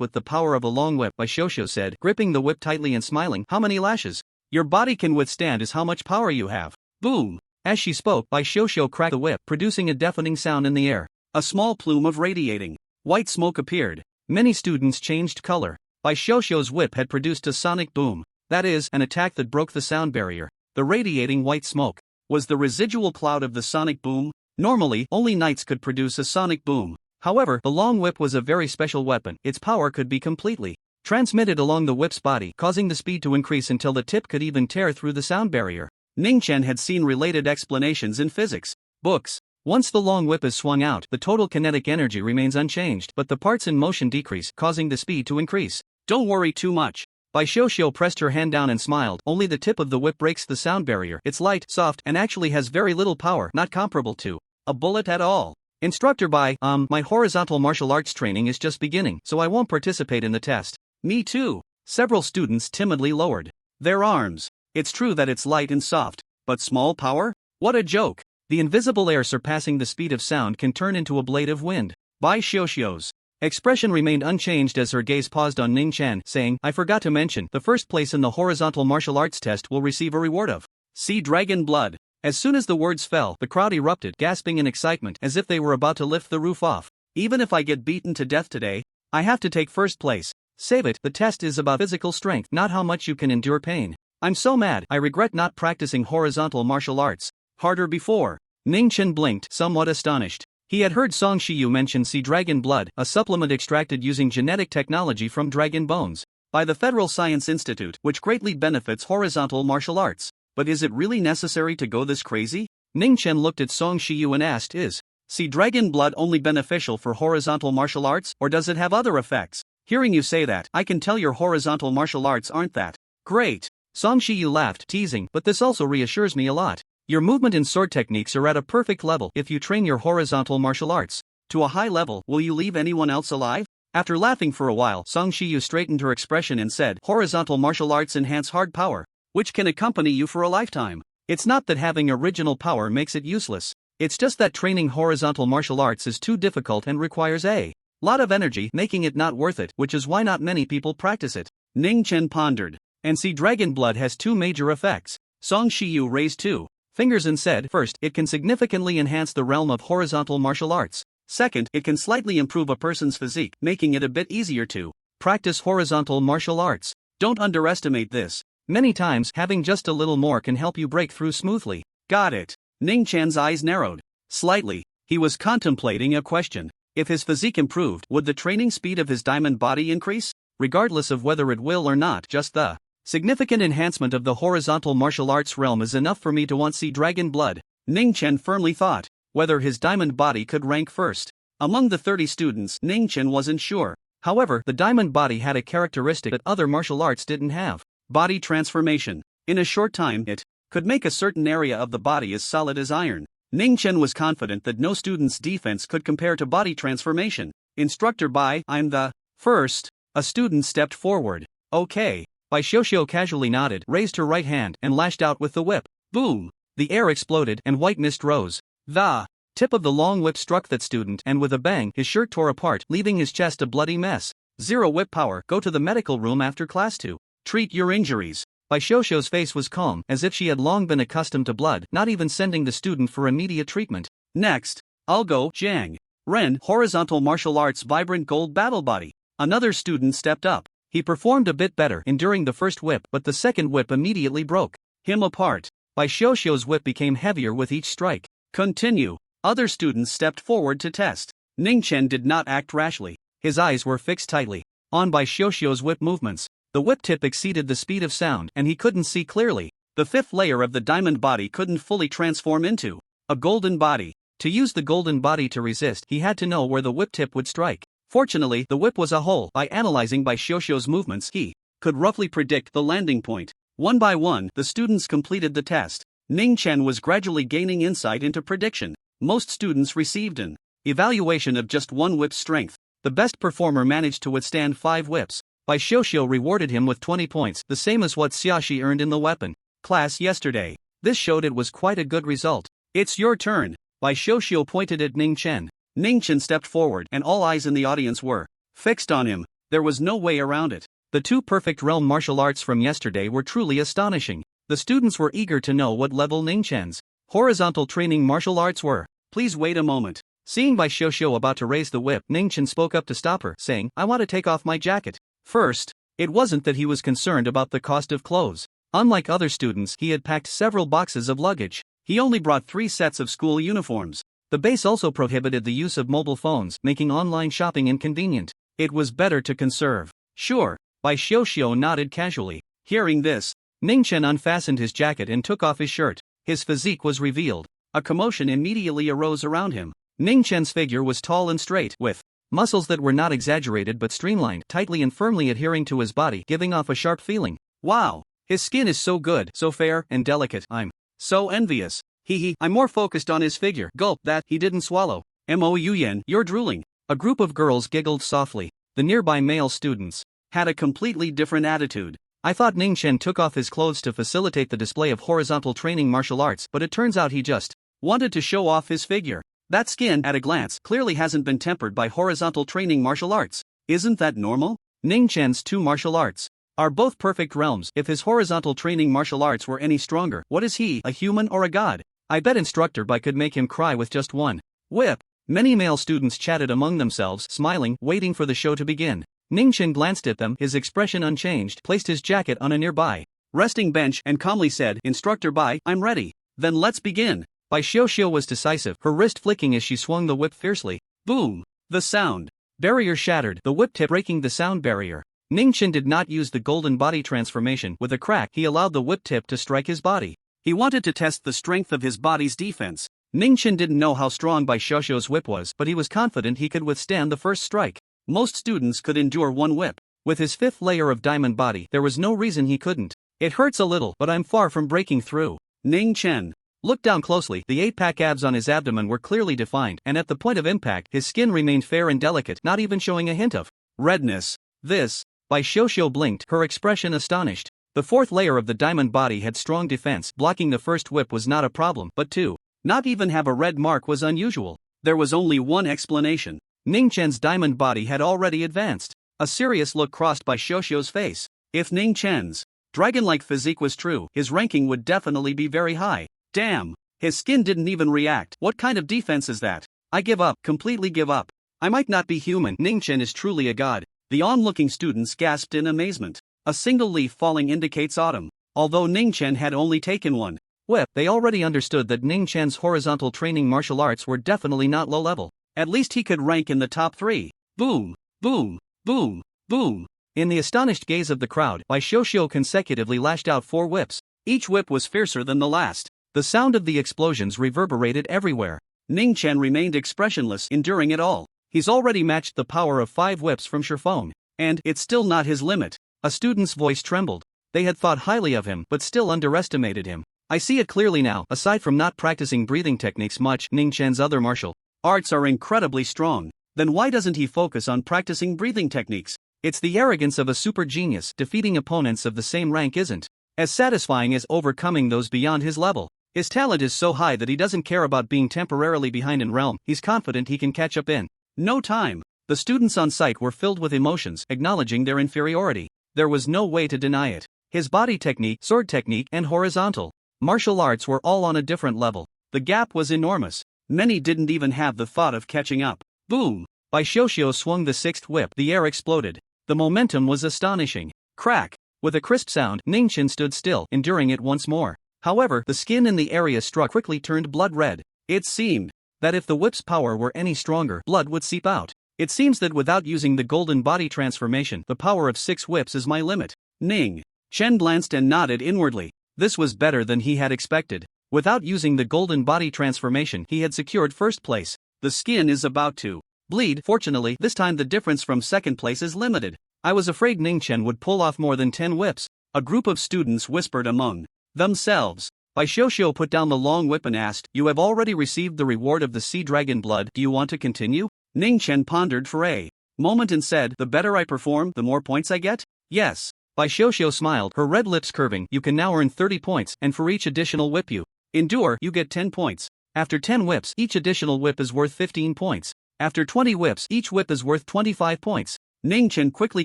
with the power of a long whip, Bai Xiuxiu said, gripping the whip tightly and smiling. How many lashes your body can withstand is how much power you have. Boom! As she spoke, Bai Xiuxiu cracked the whip, producing a deafening sound in the air. A small plume of radiating white smoke appeared. Many students changed color. Bai Xiuxiu's whip had produced a sonic boom. That is, an attack that broke the sound barrier. The radiating white smoke was the residual cloud of the sonic boom. Normally, only knights could produce a sonic boom. However, the long whip was a very special weapon. Its power could be completely transmitted along the whip's body, causing the speed to increase until the tip could even tear through the sound barrier. Ning Chen had seen related explanations in physics books. Once the long whip is swung out, the total kinetic energy remains unchanged, but the parts in motion decrease, causing the speed to increase. Don't worry too much. Bai Xiuxiu pressed her hand down and smiled. Only the tip of the whip breaks the sound barrier. It's light, soft, and actually has very little power, not comparable to a bullet at all. Instructor Bai, my horizontal martial arts training is just beginning, so I won't participate in the test. Me too. Several students timidly lowered their arms. It's true that it's light and soft, but small power? What a joke. The invisible air surpassing the speed of sound can turn into a blade of wind. Bai Xiuxiu's expression remained unchanged as her gaze paused on Ning Chen, saying, I forgot to mention, the first place in the horizontal martial arts test will receive a reward of sea dragon blood. As soon as the words fell, the crowd erupted, gasping in excitement as if they were about to lift the roof off. Even if I get beaten to death today, I have to take first place. Save it, the test is about physical strength, not how much you can endure pain. I'm so mad, I regret not practicing horizontal martial arts harder before. Ning Chen blinked, somewhat astonished. He had heard Song Shiyu mention sea dragon blood, a supplement extracted using genetic technology from dragon bones by the Federal Science Institute, which greatly benefits horizontal martial arts. But is it really necessary to go this crazy? Ning Chen looked at Song Shiyu and asked, is sea dragon blood only beneficial for horizontal martial arts, or does it have other effects? Hearing you say that, I can tell your horizontal martial arts aren't that great. Song Shiyu laughed, teasing, but this also reassures me a lot. Your movement and sword techniques are at a perfect level. If you train your horizontal martial arts to a high level, will you leave anyone else alive? After laughing for a while, Song Shiyu straightened her expression and said, horizontal martial arts enhance hard power, which can accompany you for a lifetime. It's not that having original power makes it useless. It's just that training horizontal martial arts is too difficult and requires a lot of energy, making it not worth it, which is why not many people practice it. Ning Chen pondered. And sea dragon blood has two major effects. Song Shiyu raised two fingers and said, first, it can significantly enhance the realm of horizontal martial arts. Second, it can slightly improve a person's physique, making it a bit easier to practice horizontal martial arts. Don't underestimate this. Many times, having just a little more can help you break through smoothly. Got it. Ning Chan's eyes narrowed slightly. He was contemplating a question. If his physique improved, would the training speed of his diamond body increase? Regardless of whether it will or not, just the significant enhancement of the horizontal martial arts realm is enough for me to want sea dragon blood. Ning Chen firmly thought whether his diamond body could rank first. Among the 30 students, Ning Chen wasn't sure. However, the diamond body had a characteristic that other martial arts didn't have. Body transformation. In a short time, it could make a certain area of the body as solid as iron. Ning Chen was confident that no student's defense could compare to body transformation. Instructor Bai, I'm the first. A student stepped forward. Okay. Bai Xiuxiu casually nodded, raised her right hand, and lashed out with the whip. Boom! The air exploded, and white mist rose. The tip of the long whip struck that student, and with a bang, his shirt tore apart, leaving his chest a bloody mess. Zero whip power. Go to the medical room after class to treat your injuries. Bai Xiuxiu's face was calm, as if she had long been accustomed to blood, not even sending the student for immediate treatment. Next, I'll go, Jiang Ren, horizontal martial arts vibrant gold battle body. Another student stepped up. He performed a bit better, enduring the first whip, but the second whip immediately broke him apart. Bai Xiuxiu's whip became heavier with each strike. Continue. Other students stepped forward to test. Ning Chen did not act rashly. His eyes were fixed tightly on Bai Xiuxiu's whip movements. The whip tip exceeded the speed of sound, and he couldn't see clearly. The fifth layer of the diamond body couldn't fully transform into a golden body. To use the golden body to resist, he had to know where the whip tip would strike. Fortunately, the whip was a hole. By analyzing Bai Xiuxiu's movements, he could roughly predict the landing point. One by one, the students completed the test. Ning Chen was gradually gaining insight into prediction. Most students received an evaluation of just one whip's strength. The best performer managed to withstand 5 whips. Bai Xiuxiu rewarded him with 20 points, the same as what Xiaxi earned in the weapon class yesterday. This showed it was quite a good result. It's your turn. Bai Xiuxiu pointed at Ning Chen. Ning Chen stepped forward, and all eyes in the audience were fixed on him. There was no way around it. The 2 perfect realm martial arts from yesterday were truly astonishing. The students were eager to know what level Ning Chen's horizontal training martial arts were. Please wait a moment. Seeing Bai Xiuxiu about to raise the whip, Ning Chen spoke up to stop her, saying, I want to take off my jacket. First, it wasn't that he was concerned about the cost of clothes. Unlike other students, he had packed several boxes of luggage. He only brought 3 sets of school uniforms. The base also prohibited the use of mobile phones, making online shopping inconvenient. It was better to conserve. Sure, Bai Xiuxiu nodded casually. Hearing this, Ning Chen unfastened his jacket and took off his shirt. His physique was revealed. A commotion immediately arose around him. Ning Chen's figure was tall and straight, with muscles that were not exaggerated but streamlined, tightly and firmly adhering to his body, giving off a sharp feeling. Wow! His skin is so good, so fair and delicate. I'm so envious. Hee. I'm more focused on his figure. Gulp, that he didn't swallow. Mo Yuyan, you're drooling. A group of girls giggled softly. The nearby male students had a completely different attitude. I thought Ning Chen took off his clothes to facilitate the display of horizontal training martial arts, but it turns out he just wanted to show off his figure. That skin, at a glance, clearly hasn't been tempered by horizontal training martial arts. Isn't that normal? Ning Chen's 2 martial arts are both perfect realms. If his horizontal training martial arts were any stronger, what is he, a human or a god? I bet Instructor Bai could make him cry with just one whip. Many male students chatted among themselves, smiling, waiting for the show to begin. Ning Chen glanced at them, his expression unchanged, placed his jacket on a nearby resting bench, and calmly said, Instructor Bai, I'm ready. Then let's begin. Bai Xiuxiu was decisive, her wrist flicking as she swung the whip fiercely. Boom! The sound barrier shattered, the whip tip breaking the sound barrier. Ning Chen did not use the golden body transformation. With a crack, he allowed the whip tip to strike his body. He wanted to test the strength of his body's defense. Ning Chen didn't know how strong Bai Xiuxiu's whip was, but he was confident he could withstand the first strike. Most students could endure one whip. With his 5th layer of diamond body, there was no reason he couldn't. It hurts a little, but I'm far from breaking through. Ning Chen looked down closely. The 8-pack abs on his abdomen were clearly defined, and at the point of impact, his skin remained fair and delicate, not even showing a hint of redness. This, Bai Xiuxiu blinked, her expression astonished. The 4th layer of the diamond body had strong defense. Blocking the first whip was not a problem, but to not even have a red mark was unusual. There was only one explanation. Ning Chen's diamond body had already advanced. A serious look crossed Bai Xiuxiu's face. If Ning Chen's dragon-like physique was true, his ranking would definitely be very high. Damn! His skin didn't even react. What kind of defense is that? I give up, completely give up. I might not be human. Ning Chen is truly a god. The onlooking students gasped in amazement. A single leaf falling indicates autumn. Although Ning Chen had only taken one whip, they already understood that Ning Chen's horizontal training martial arts were definitely not low level. At least he could rank in the top 3. Boom, boom, boom, boom. In the astonished gaze of the crowd, Bai Xiuxiu consecutively lashed out 4 whips. Each whip was fiercer than the last. The sound of the explosions reverberated everywhere. Ning Chen remained expressionless, enduring it all. He's already matched the power of 5 whips from Shifeng, and it's still not his limit. A student's voice trembled. They had thought highly of him, but still underestimated him. I see it clearly now. Aside from not practicing breathing techniques much, Ning Chen's other martial arts are incredibly strong. Then why doesn't he focus on practicing breathing techniques? It's the arrogance of a super genius. Defeating opponents of the same rank isn't as satisfying as overcoming those beyond his level. His talent is so high that he doesn't care about being temporarily behind in realm. He's confident he can catch up in no time. The students on site were filled with emotions, acknowledging their inferiority. There was no way to deny it. His body technique, sword technique, and horizontal martial arts were all on a different level. The gap was enormous. Many didn't even have the thought of catching up. Boom! Bai Xiuxiu swung the 6th whip. The air exploded. The momentum was astonishing. Crack! With a crisp sound, Ning Chen stood still, enduring it once more. However, the skin in the area struck quickly turned blood red. It seemed that if the whip's power were any stronger, blood would seep out. It seems that without using the golden body transformation, the power of 6 whips is my limit. Ning Chen glanced and nodded inwardly. This was better than he had expected. Without using the golden body transformation, he had secured first place. The skin is about to bleed. Fortunately, this time the difference from second place is limited. I was afraid Ning Chen would pull off more than 10 whips. A group of students whispered among themselves. Bai Xiuxiu put down the long whip and asked, You have already received the reward of the sea dragon blood. Do you want to continue? Ning Chen pondered for a moment and said, The better I perform, the more points I get? Yes. Bai Xiuxiu smiled, her red lips curving. You can now earn 30 points, and for each additional whip you endure, you get 10 points. After 10 whips, each additional whip is worth 15 points. After 20 whips, each whip is worth 25 points. Ning Chen quickly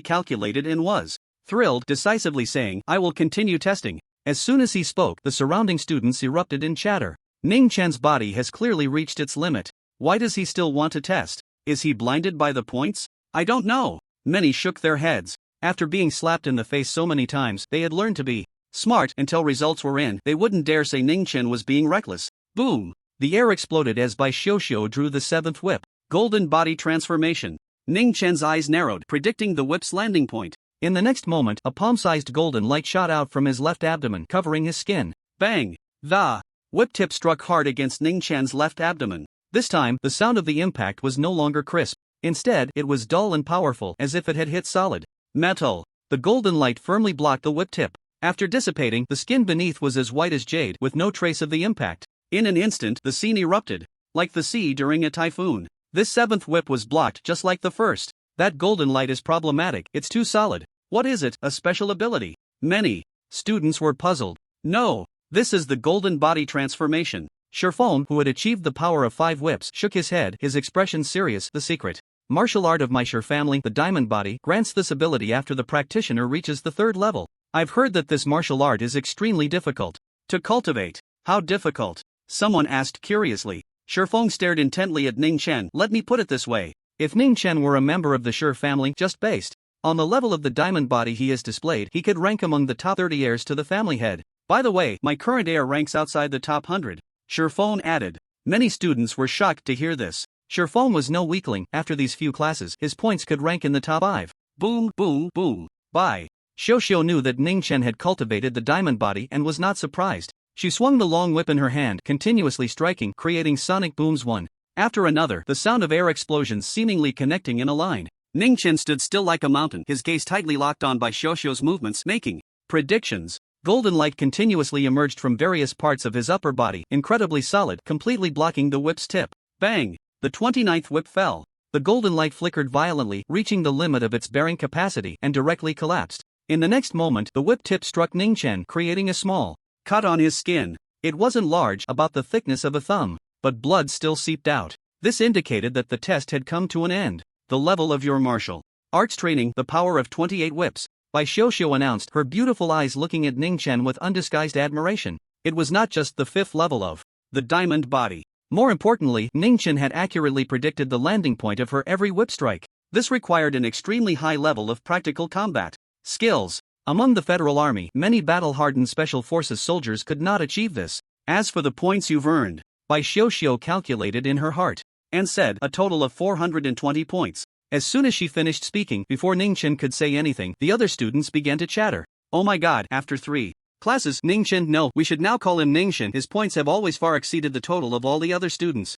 calculated and was thrilled, decisively saying, I will continue testing. As soon as he spoke, the surrounding students erupted in chatter. Ning Chen's body has clearly reached its limit. Why does he still want to test? Is he blinded by the points? I don't know. Many shook their heads. After being slapped in the face so many times, they had learned to be Smart until results were in. They wouldn't dare say Ning Chen was being reckless. Boom! The air exploded as Bai Xiuxiu drew the seventh whip. Golden body transformation. Ning Chen's eyes narrowed, predicting the whip's landing point. In the next moment, a palm-sized golden light shot out from his left abdomen, covering his skin. Bang! The whip tip struck hard against Ning Chen's left abdomen. This time, the sound of the impact was no longer crisp. Instead, it was dull and powerful, as if it had hit solid metal. The golden light firmly blocked the whip tip. After dissipating, the skin beneath was as white as jade, with no trace of the impact. In an instant, the scene erupted, like the sea during a typhoon. This seventh whip was blocked just like the first. That golden light is problematic, it's too solid. What is it, a special ability? Many students were puzzled. No, this is the golden body transformation. Shifeng, who had achieved the power of 5 whips, shook his head, his expression serious. The secret martial art of my Shi family, the diamond body, grants this ability after the practitioner reaches the 3rd level. I've heard that this martial art is extremely difficult to cultivate. How difficult? Someone asked curiously. Shifeng stared intently at Ning Chen. Let me put it this way. If Ning Chen were a member of the Shi family, just based on the level of the diamond body he has displayed, he could rank among the top 30 heirs to the family head. By the way, my current heir ranks outside the top 100. Shifeng added. Many students were shocked to hear this. Shifeng was no weakling. After these few classes, his points could rank in the top 5. Boom, boom, boom. Bye. Xiuxiu knew that Ning Chen had cultivated the diamond body and was not surprised. She swung the long whip in her hand, continuously striking, creating sonic booms one after another, the sound of air explosions seemingly connecting in a line. Ning Chen stood still like a mountain, his gaze tightly locked on by Xiuxiu's movements, making predictions. Golden light continuously emerged from various parts of his upper body, incredibly solid, completely blocking the whip's tip. Bang! The 29th whip fell. The golden light flickered violently, reaching the limit of its bearing capacity, and directly collapsed. In the next moment, the whip tip struck Ning Chen, creating a small cut on his skin. It wasn't large, about the thickness of a thumb, but blood still seeped out. This indicated that the test had come to an end. The level of your martial arts training, the power of 28 whips. Bai Xiuxiu announced, her beautiful eyes looking at Ning Chen with undisguised admiration. It was not just the 5th level of the diamond body. More importantly, Ning Chen had accurately predicted the landing point of her every whip strike. This required an extremely high level of practical combat skills. Among the Federal Army, many battle-hardened Special Forces soldiers could not achieve this. As for the points you've earned, Bai Xiuxiu calculated in her heart, and said, a total of 420 points. As soon as she finished speaking, before Ning Chen could say anything, the other students began to chatter. Oh my god, after 3 classes, Ning Chen, no, we should now call him Ning Chen. His points have always far exceeded the total of all the other students.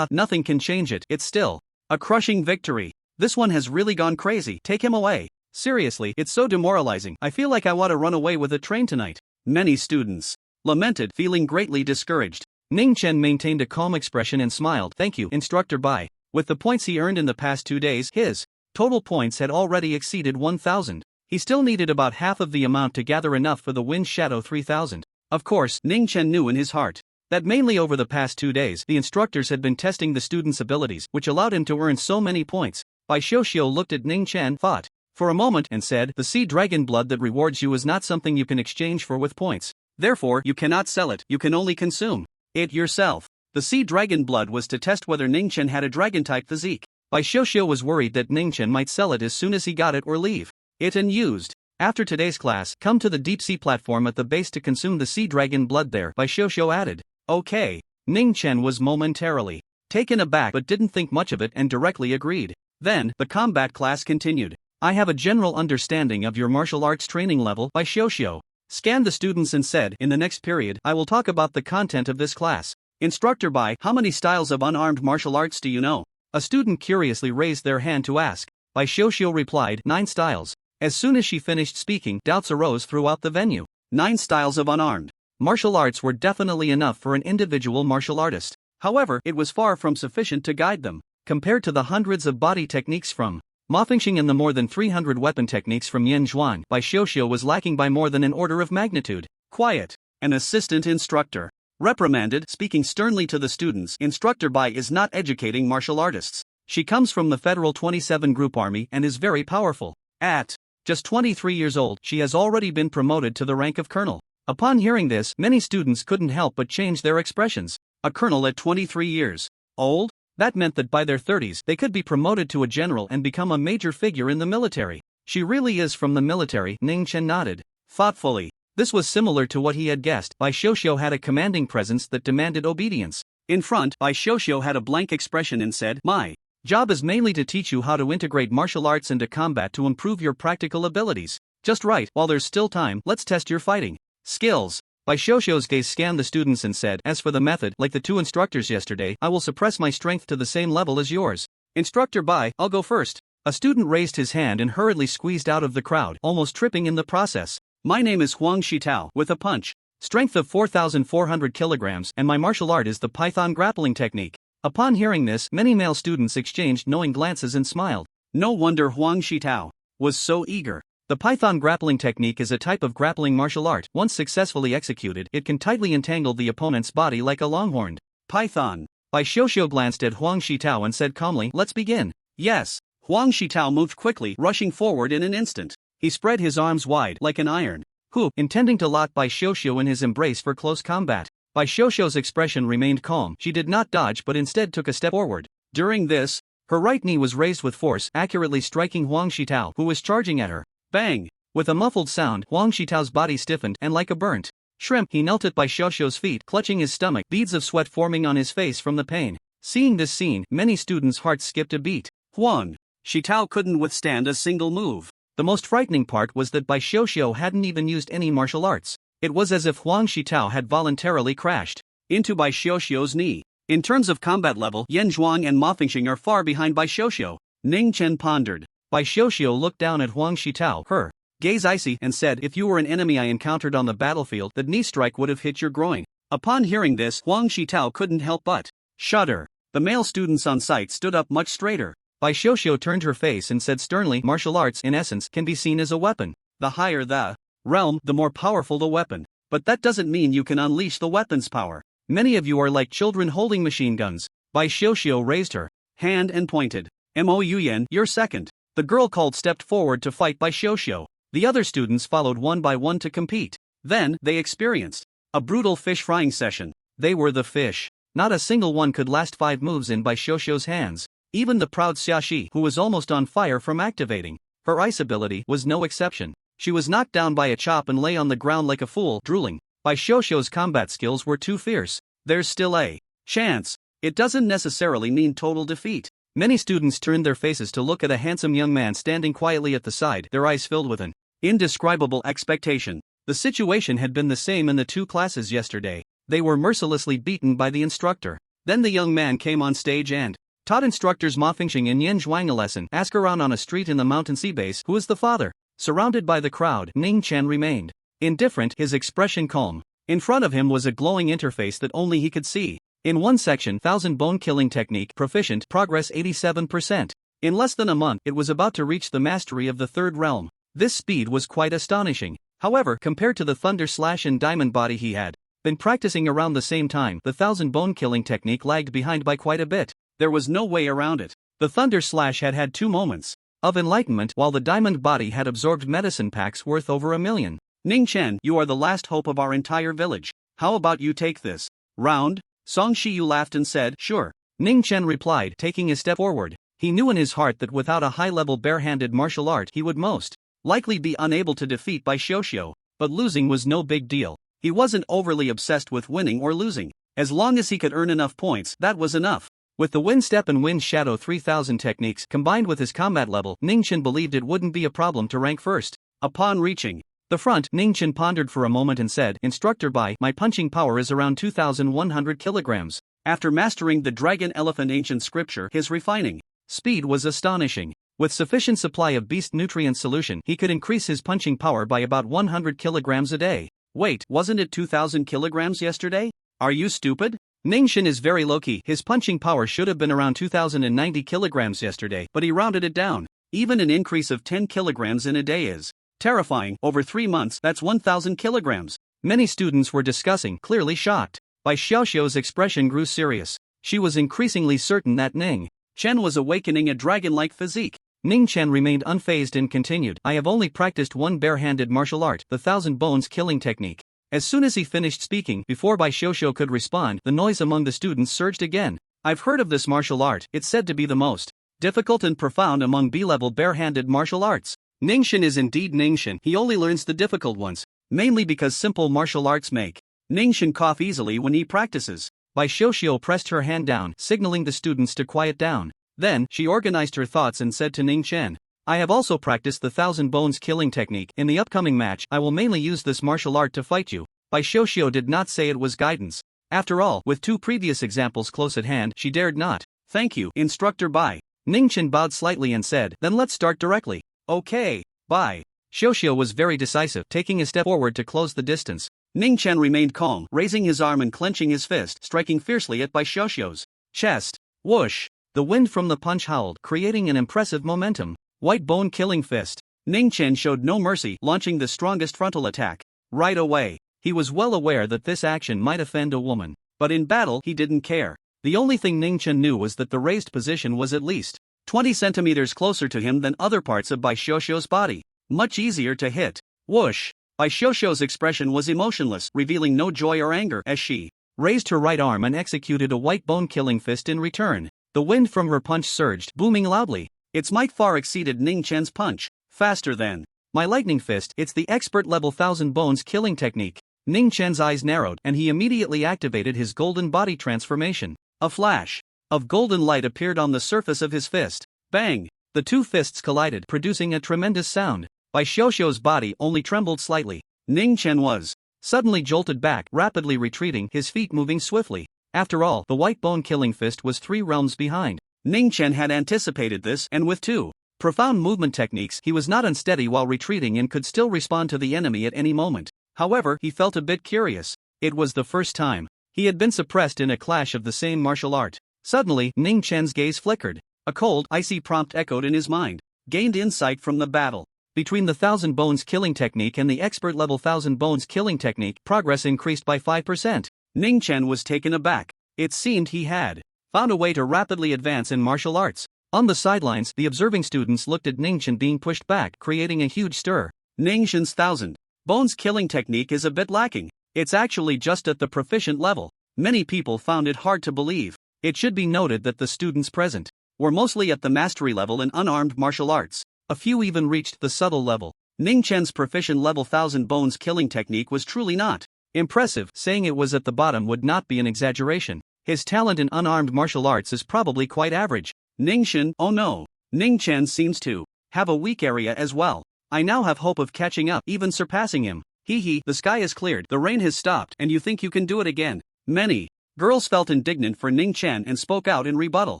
Nothing can change it, it's still a crushing victory. This one has really gone crazy, take him away. Seriously, it's so demoralizing, I feel like I want to run away with a train tonight. Many students lamented, feeling greatly discouraged. Ning Chen maintained a calm expression and smiled. Thank you, Instructor Bai. With the points he earned in the past 2 days, his total points had already exceeded 1,000. He still needed about half of the amount to gather enough for the Wind Shadow 3,000. Of course, Ning Chen knew in his heart that mainly over the past 2 days, the instructors had been testing the students' abilities, which allowed him to earn so many points. Bai Xiuxiu looked at Ning Chen, thought for a moment, and said, the sea dragon blood that rewards you is not something you can exchange for with points. Therefore, you cannot sell it, you can only consume it yourself. The sea dragon blood was to test whether Ning Chen had a dragon-type physique. Bai Xiuxiu was worried that Ning Chen might sell it as soon as he got it or leave it unused. After today's class, come to the deep sea platform at the base to consume the sea dragon blood there, Bai Xiuxiu added. Okay. Ning Chen was momentarily taken aback but didn't think much of it and directly agreed. Then, the combat class continued. I have a general understanding of your martial arts training level, Bai Xiuxiu scanned the students and said, in the next period, I will talk about the content of this class. Instructor Bai, how many styles of unarmed martial arts do you know? A student curiously raised their hand to ask. Bai Xiuxiu replied, 9 styles. As soon as she finished speaking, doubts arose throughout the venue. 9 styles of unarmed martial arts were definitely enough for an individual martial artist. However, it was far from sufficient to guide them. Compared to the hundreds of body techniques from Ma Fengxing and the more than 300 weapon techniques from Yan Zhuan, Bai Xiuxiu was lacking by more than an order of magnitude. Quiet. An assistant instructor reprimanded, speaking sternly to the students. Instructor Bai is not educating martial artists. She comes from the Federal 27 Group Army and is very powerful. At just 23 years old, she has already been promoted to the rank of colonel. Upon hearing this, many students couldn't help but change their expressions. A colonel at 23 years old? That meant that by their 30s, they could be promoted to a general and become a major figure in the military. She really is from the military, Ning Chen nodded thoughtfully. This was similar to what he had guessed. Bai Xiuxiu had a commanding presence that demanded obedience. In front, Bai Xiuxiu had a blank expression and said, "My job is mainly to teach you how to integrate martial arts into combat to improve your practical abilities. Just right, while there's still time, let's test your fighting skills." Bai Xiuxiu's gaze scanned the students and said, "As for the method, like the two instructors yesterday, I will suppress my strength to the same level as yours. Instructor Bai, I'll go first." A student raised his hand and hurriedly squeezed out of the crowd, almost tripping in the process. "My name is Huang Shitao, with a punch strength of 4,400 kilograms, and my martial art is the Python grappling technique." Upon hearing this, many male students exchanged knowing glances and smiled. No wonder Huang Shitao was so eager. The Python grappling technique is a type of grappling martial art. Once successfully executed, it can tightly entangle the opponent's body like a longhorned python. Bai Xiuxiu glanced at Huang Shitao and said calmly, "Let's begin." Yes. Huang Shitao moved quickly, rushing forward in an instant. He spread his arms wide like an iron hoop, intending to lock Bai Xiuxiu in his embrace for close combat. Bai Xiuxiu's expression remained calm. She did not dodge but instead took a step forward. During this, her right knee was raised with force, accurately striking Huang Shitao, who was charging at her. Bang! With a muffled sound, Huang Shitao's body stiffened, and like a burnt shrimp, he knelt at Bai Xiuxiu's feet, clutching his stomach, beads of sweat forming on his face from the pain. Seeing this scene, many students' hearts skipped a beat. Huang Shitao couldn't withstand a single move. The most frightening part was that Bai Xiuxiu hadn't even used any martial arts. It was as if Huang Shitao had voluntarily crashed into Bai Xiuxiu's knee. In terms of combat level, Yan Zhuang and Ma Fengxing are far behind Bai Xiuxiu. Ning Chen pondered. Bai Xiuxiu looked down at Huang Shitao, her gaze icy, and said, "If you were an enemy I encountered on the battlefield, that knee strike would have hit your groin." Upon hearing this, Huang Shitao couldn't help but shudder. The male students on site stood up much straighter. Bai Xiuxiu turned her face and said sternly, "Martial arts, in essence, can be seen as a weapon. The higher the realm, the more powerful the weapon. But that doesn't mean you can unleash the weapon's power. Many of you are like children holding machine guns." Bai Xiuxiu raised her hand and pointed. "Mo Yuyan, you're second." The girl called stepped forward to fight Bai Xiuxiu. The other students followed one by one to compete. Then, they experienced a brutal fish frying session. They were the fish. Not a single one could last 5 moves in Bai Xiuxiu's hands. Even the proud Xiaxi, who was almost on fire from activating her ice ability, was no exception. She was knocked down by a chop and lay on the ground like a fool, drooling. Bai Xiuxiu's combat skills were too fierce. There's still a chance. It doesn't necessarily mean total defeat. Many students turned their faces to look at a handsome young man standing quietly at the side, their eyes filled with an indescribable expectation. The situation had been the same in the two classes yesterday. They were mercilessly beaten by the instructor. Then the young man came on stage and taught instructors Ma Fengxing and Yan Zhuang a lesson. Ask around on a street in the mountain sea base who is the father. Surrounded by the crowd, Ning Chen remained indifferent, his expression calm. In front of him was a glowing interface that only he could see. In one section, 1000 bone killing technique proficient, progress 87%. In less than a month, it was about to reach the mastery of the third realm. This speed was quite astonishing. However, compared to the thunder slash and diamond body he had been practicing around the same time, the 1000 bone killing technique lagged behind by quite a bit. There was no way around it. The thunder slash had had 2 moments of enlightenment, while the diamond body had absorbed medicine packs worth over 1 million. Ning Chen, you are the last hope of our entire village. How about you take this round? Song Shiyu laughed and said, "Sure." Ning Chen replied, taking a step forward. He knew in his heart that without a high-level bare-handed martial art he would most likely be unable to defeat Bai Xiuxiu, but losing was no big deal. He wasn't overly obsessed with winning or losing. As long as he could earn enough points, that was enough. With the Wind Step and Wind Shadow 3000 techniques combined with his combat level, Ning Chen believed it wouldn't be a problem to rank first. Upon reaching the front, Ning Chen pondered for a moment and said, "Instructor Bai, my punching power is around 2,100 kilograms. After mastering the Dragon Elephant ancient scripture, his refining speed was astonishing. With sufficient supply of beast nutrient solution, he could increase his punching power by about 100 kilograms a day. Wait, wasn't it 2,000 kilograms yesterday? Are you stupid? Ning Chen is very low-key. His punching power should have been around 2,090 kilograms yesterday, but he rounded it down. Even an increase of 10 kilograms in a day is terrifying. Over 3 months, that's 1,000 kilograms. Many students were discussing, clearly shocked. Bai Xiuxiu's expression grew serious. She was increasingly certain that Ning Chen was awakening a dragon-like physique. Ning Chen remained unfazed and continued, "I have only practiced one bare-handed martial art, the 1000 bones killing technique." As soon as he finished speaking, before Bai Xiuxiu could respond, the noise among the students surged again. "I've heard of this martial art. It's said to be the most difficult and profound among B-level bare-handed martial arts." Ning Chen is indeed Ning Chen. He only learns the difficult ones. mainly because simple martial arts make Ningxian cough easily when he practices. Bai Xiuxiu pressed her hand down, signaling the students to quiet down. Then, she organized her thoughts and said to Ning Chen, I have also practiced the Thousand Bones killing technique. In the upcoming match, I will mainly use this martial art to fight you. Bai Xiuxiu did not say it was guidance. After all, with 2 previous examples close at hand, she dared not. Thank you, Instructor Bai. Ning Chen bowed slightly and said, then let's start directly. Okay, Bai. Xiuxiu was very decisive, taking a step forward to close the distance. Ning Chen remained calm, raising his arm and clenching his fist, striking fiercely at Bai Xiuxiu's chest. Whoosh! The wind from the punch howled, creating an impressive momentum. White bone killing fist. Ning Chen showed no mercy, launching the strongest frontal attack. Right away. He was well aware that this action might offend a woman. But in battle, he didn't care. The only thing Ning Chen knew was that the raised position was at least 20 centimeters closer to him than other parts of Bai Xiuxiu's body. Much easier to hit. Whoosh! Bai Xiuxiu's expression was emotionless, revealing no joy or anger as she raised her right arm and executed a white bone killing fist in return. The wind from her punch surged, booming loudly. Its might far exceeded Ning Chen's punch. Faster than my lightning fist. It's the expert level Thousand Bones killing technique. Ning Chen's eyes narrowed and he immediately activated his golden body transformation. A flash of golden light appeared on the surface of his fist. Bang! The 2 fists collided, producing a tremendous sound. Bai Xiuxiu's body only trembled slightly. Ning Chen was suddenly jolted back, rapidly retreating, his feet moving swiftly. After all, the white bone killing fist was 3 realms behind. Ning Chen had anticipated this, and with 2 profound movement techniques, he was not unsteady while retreating and could still respond to the enemy at any moment. However, he felt a bit curious. It was the first time he had been suppressed in a clash of the same martial art. Suddenly, Ning Chen's gaze flickered. A cold, icy prompt echoed in his mind. Gained insight from the battle between the Thousand Bones killing technique and the expert level Thousand Bones killing technique, progress increased by 5%. Ning Chen was taken aback. It seemed he had found a way to rapidly advance in martial arts. On the sidelines, the observing students looked at Ning Chen being pushed back, creating a huge stir. Ning Chen's Thousand Bones killing technique is a bit lacking. It's actually just at the proficient level. Many people found it hard to believe. It should be noted that the students present were mostly at the mastery level in unarmed martial arts. A few even reached the subtle level. Ning Chen's proficient level Thousand Bones killing technique was truly not impressive. Saying it was at the bottom would not be an exaggeration. His talent in unarmed martial arts is probably quite average. Ning Chen, oh no. Ning Chen seems to have a weak area as well. I now have hope of catching up, even surpassing him. Hee hee, the sky is cleared, the rain has stopped, and you think you can do it again. Many girls felt indignant for Ning Chen and spoke out in rebuttal.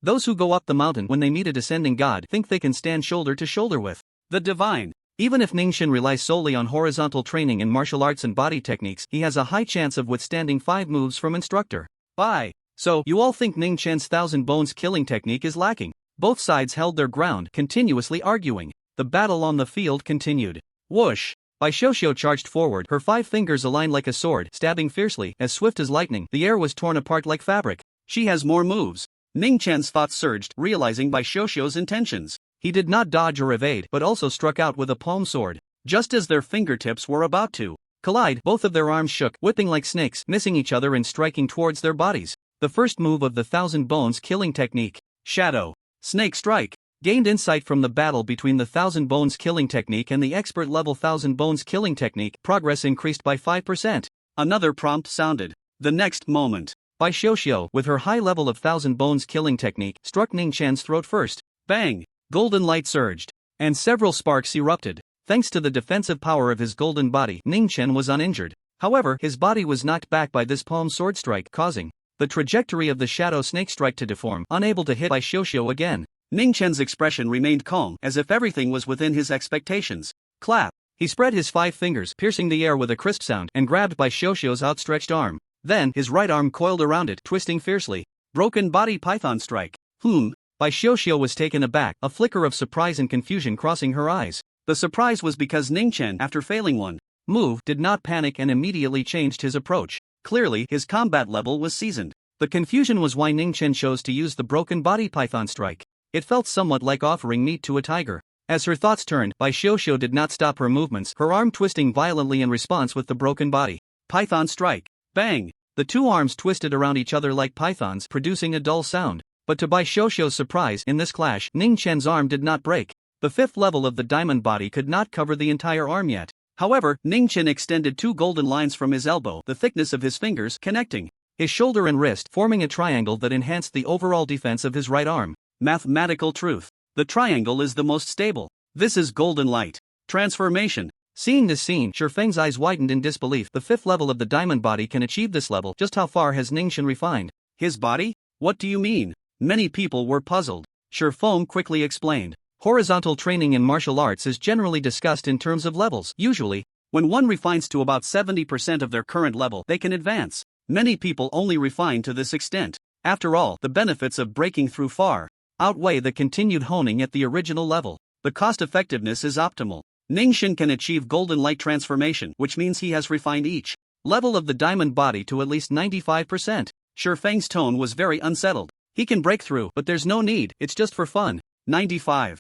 Those who go up the mountain when they meet a descending god think they can stand shoulder to shoulder with the divine. Even if Ning Chen relies solely on horizontal training in martial arts and body techniques, he has a high chance of withstanding 5 moves from instructor Bai. So, you all think Ning Chen's Thousand Bones killing technique is lacking. Both sides held their ground, continuously arguing. The battle on the field continued. Whoosh! Bai Xiuxiu charged forward, her 5 fingers aligned like a sword, stabbing fiercely. As swift as lightning, the air was torn apart like fabric. She has more moves. Ning Chen's thoughts surged, realizing Bai Xiuxiu's intentions. He did not dodge or evade, but also struck out with a palm sword. Just as their fingertips were about to collide, both of their arms shook, whipping like snakes, missing each other and striking towards their bodies. The first move of the Thousand Bones killing technique, Shadow Snake Strike, gained insight from the battle between the Thousand Bones killing technique and the expert level Thousand Bones killing technique. Progress increased by 5%. Another prompt sounded. The next moment, Bai Xiuxiu, with her high level of Thousand Bones killing technique, struck Ning Chen's throat first. Bang! Golden light surged, and several sparks erupted. Thanks to the defensive power of his golden body, Ning Chen was uninjured. However, his body was knocked back by this palm sword strike, causing the trajectory of the shadow snake strike to deform, unable to hit Bai Xiuxiu again. Ning Chen's expression remained calm, as if everything was within his expectations. Clap! He spread his 5 fingers, piercing the air with a crisp sound, and grabbed Bai Xiuxiu's outstretched arm. Then, his right arm coiled around it, twisting fiercely. Broken body python strike. Bai Xiuxiu was taken aback, a flicker of surprise and confusion crossing her eyes. The surprise was because Ning Chen, after failing one move, did not panic and immediately changed his approach. Clearly, his combat level was seasoned. The confusion was why Ning Chen chose to use the broken body python strike. It felt somewhat like offering meat to a tiger. As her thoughts turned, Bai Xiuxiu did not stop her movements, her arm twisting violently in response with the broken body python strike. Bang! The 2 arms twisted around each other like pythons, producing a dull sound. But to Bai Xiuxiu's surprise, in this clash, Ning Chen's arm did not break. The 5th level of the diamond body could not cover the entire arm yet. However, Ning Chen extended 2 golden lines from his elbow, the thickness of his fingers, connecting his shoulder and wrist, forming a triangle that enhanced the overall defense of his right arm. Mathematical truth. The triangle is the most stable. This is golden light. Transformation. Seeing this scene, Shifeng's eyes widened in disbelief. The 5th level of the diamond body can achieve this level. Just how far has Ning Chen refined his body? What do you mean? Many people were puzzled. Shifeng quickly explained. Horizontal training in martial arts is generally discussed in terms of levels. Usually, when one refines to about 70% of their current level, they can advance. Many people only refine to this extent. After all, the benefits of breaking through far outweigh the continued honing at the original level. The cost-effectiveness is optimal. Ning Chen can achieve golden light transformation, which means he has refined each level of the diamond body to at least 95%. Shifeng's tone was very unsettled. He can break through, but there's no need, it's just for fun. 95%?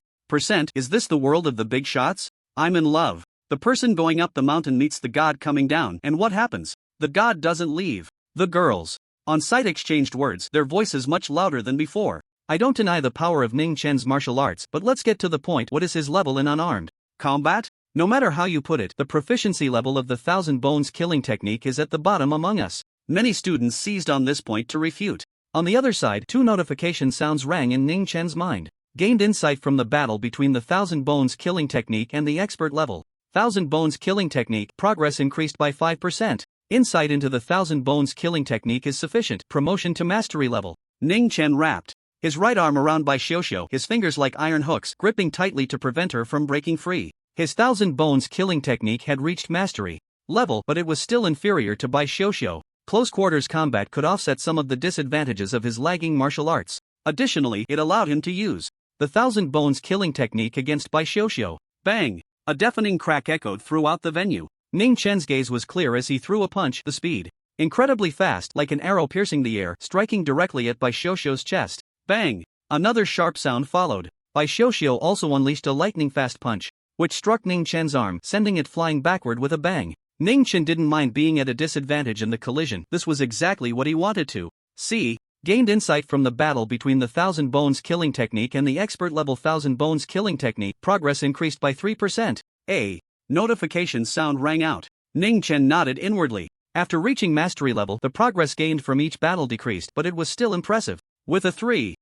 Is this the world of the big shots? I'm in love. The person going up the mountain meets the god coming down, and what happens? The god doesn't leave. The girls on site exchanged words, their voices much louder than before. I don't deny the power of Ning Chen's martial arts, but let's get to the point. What is his level in unarmed combat? No matter how you put it, the proficiency level of the 1,000 bones killing technique is at the bottom among us. Many students seized on this point to refute. On the other side, 2 notification sounds rang in Ning Chen's mind. Gained insight from the battle between the 1,000 bones killing technique and the expert level. 1,000 bones killing technique, progress increased by 5%. Insight into the 1,000 bones killing technique is sufficient. Promotion to mastery level. Ning Chen wrapped his right arm around Bai Xiuxiu, his fingers like iron hooks, gripping tightly to prevent her from breaking free. His 1,000 bones killing technique had reached mastery level, but it was still inferior to Bai Xiuxiu. Close quarters combat could offset some of the disadvantages of his lagging martial arts. Additionally, it allowed him to use the 1,000 bones killing technique against Bai Xiuxiu. Bang! A deafening crack echoed throughout the venue. Ning Chen's gaze was clear as he threw a punch, the speed incredibly fast, like an arrow piercing the air, striking directly at Bai Xiuxiu's chest. Bang! Another sharp sound followed. Bai Xiuxiu also unleashed a lightning-fast punch, which struck Ning Chen's arm, sending it flying backward with a bang. Ning Chen didn't mind being at a disadvantage in the collision. This was exactly what he wanted to see. Gained insight from the battle between the 1,000 bones killing technique and the expert level 1,000 bones killing technique. Progress increased by 3%. A notification sound rang out. Ning Chen nodded inwardly. After reaching mastery level, the progress gained from each battle decreased, but it was still impressive. With a 3%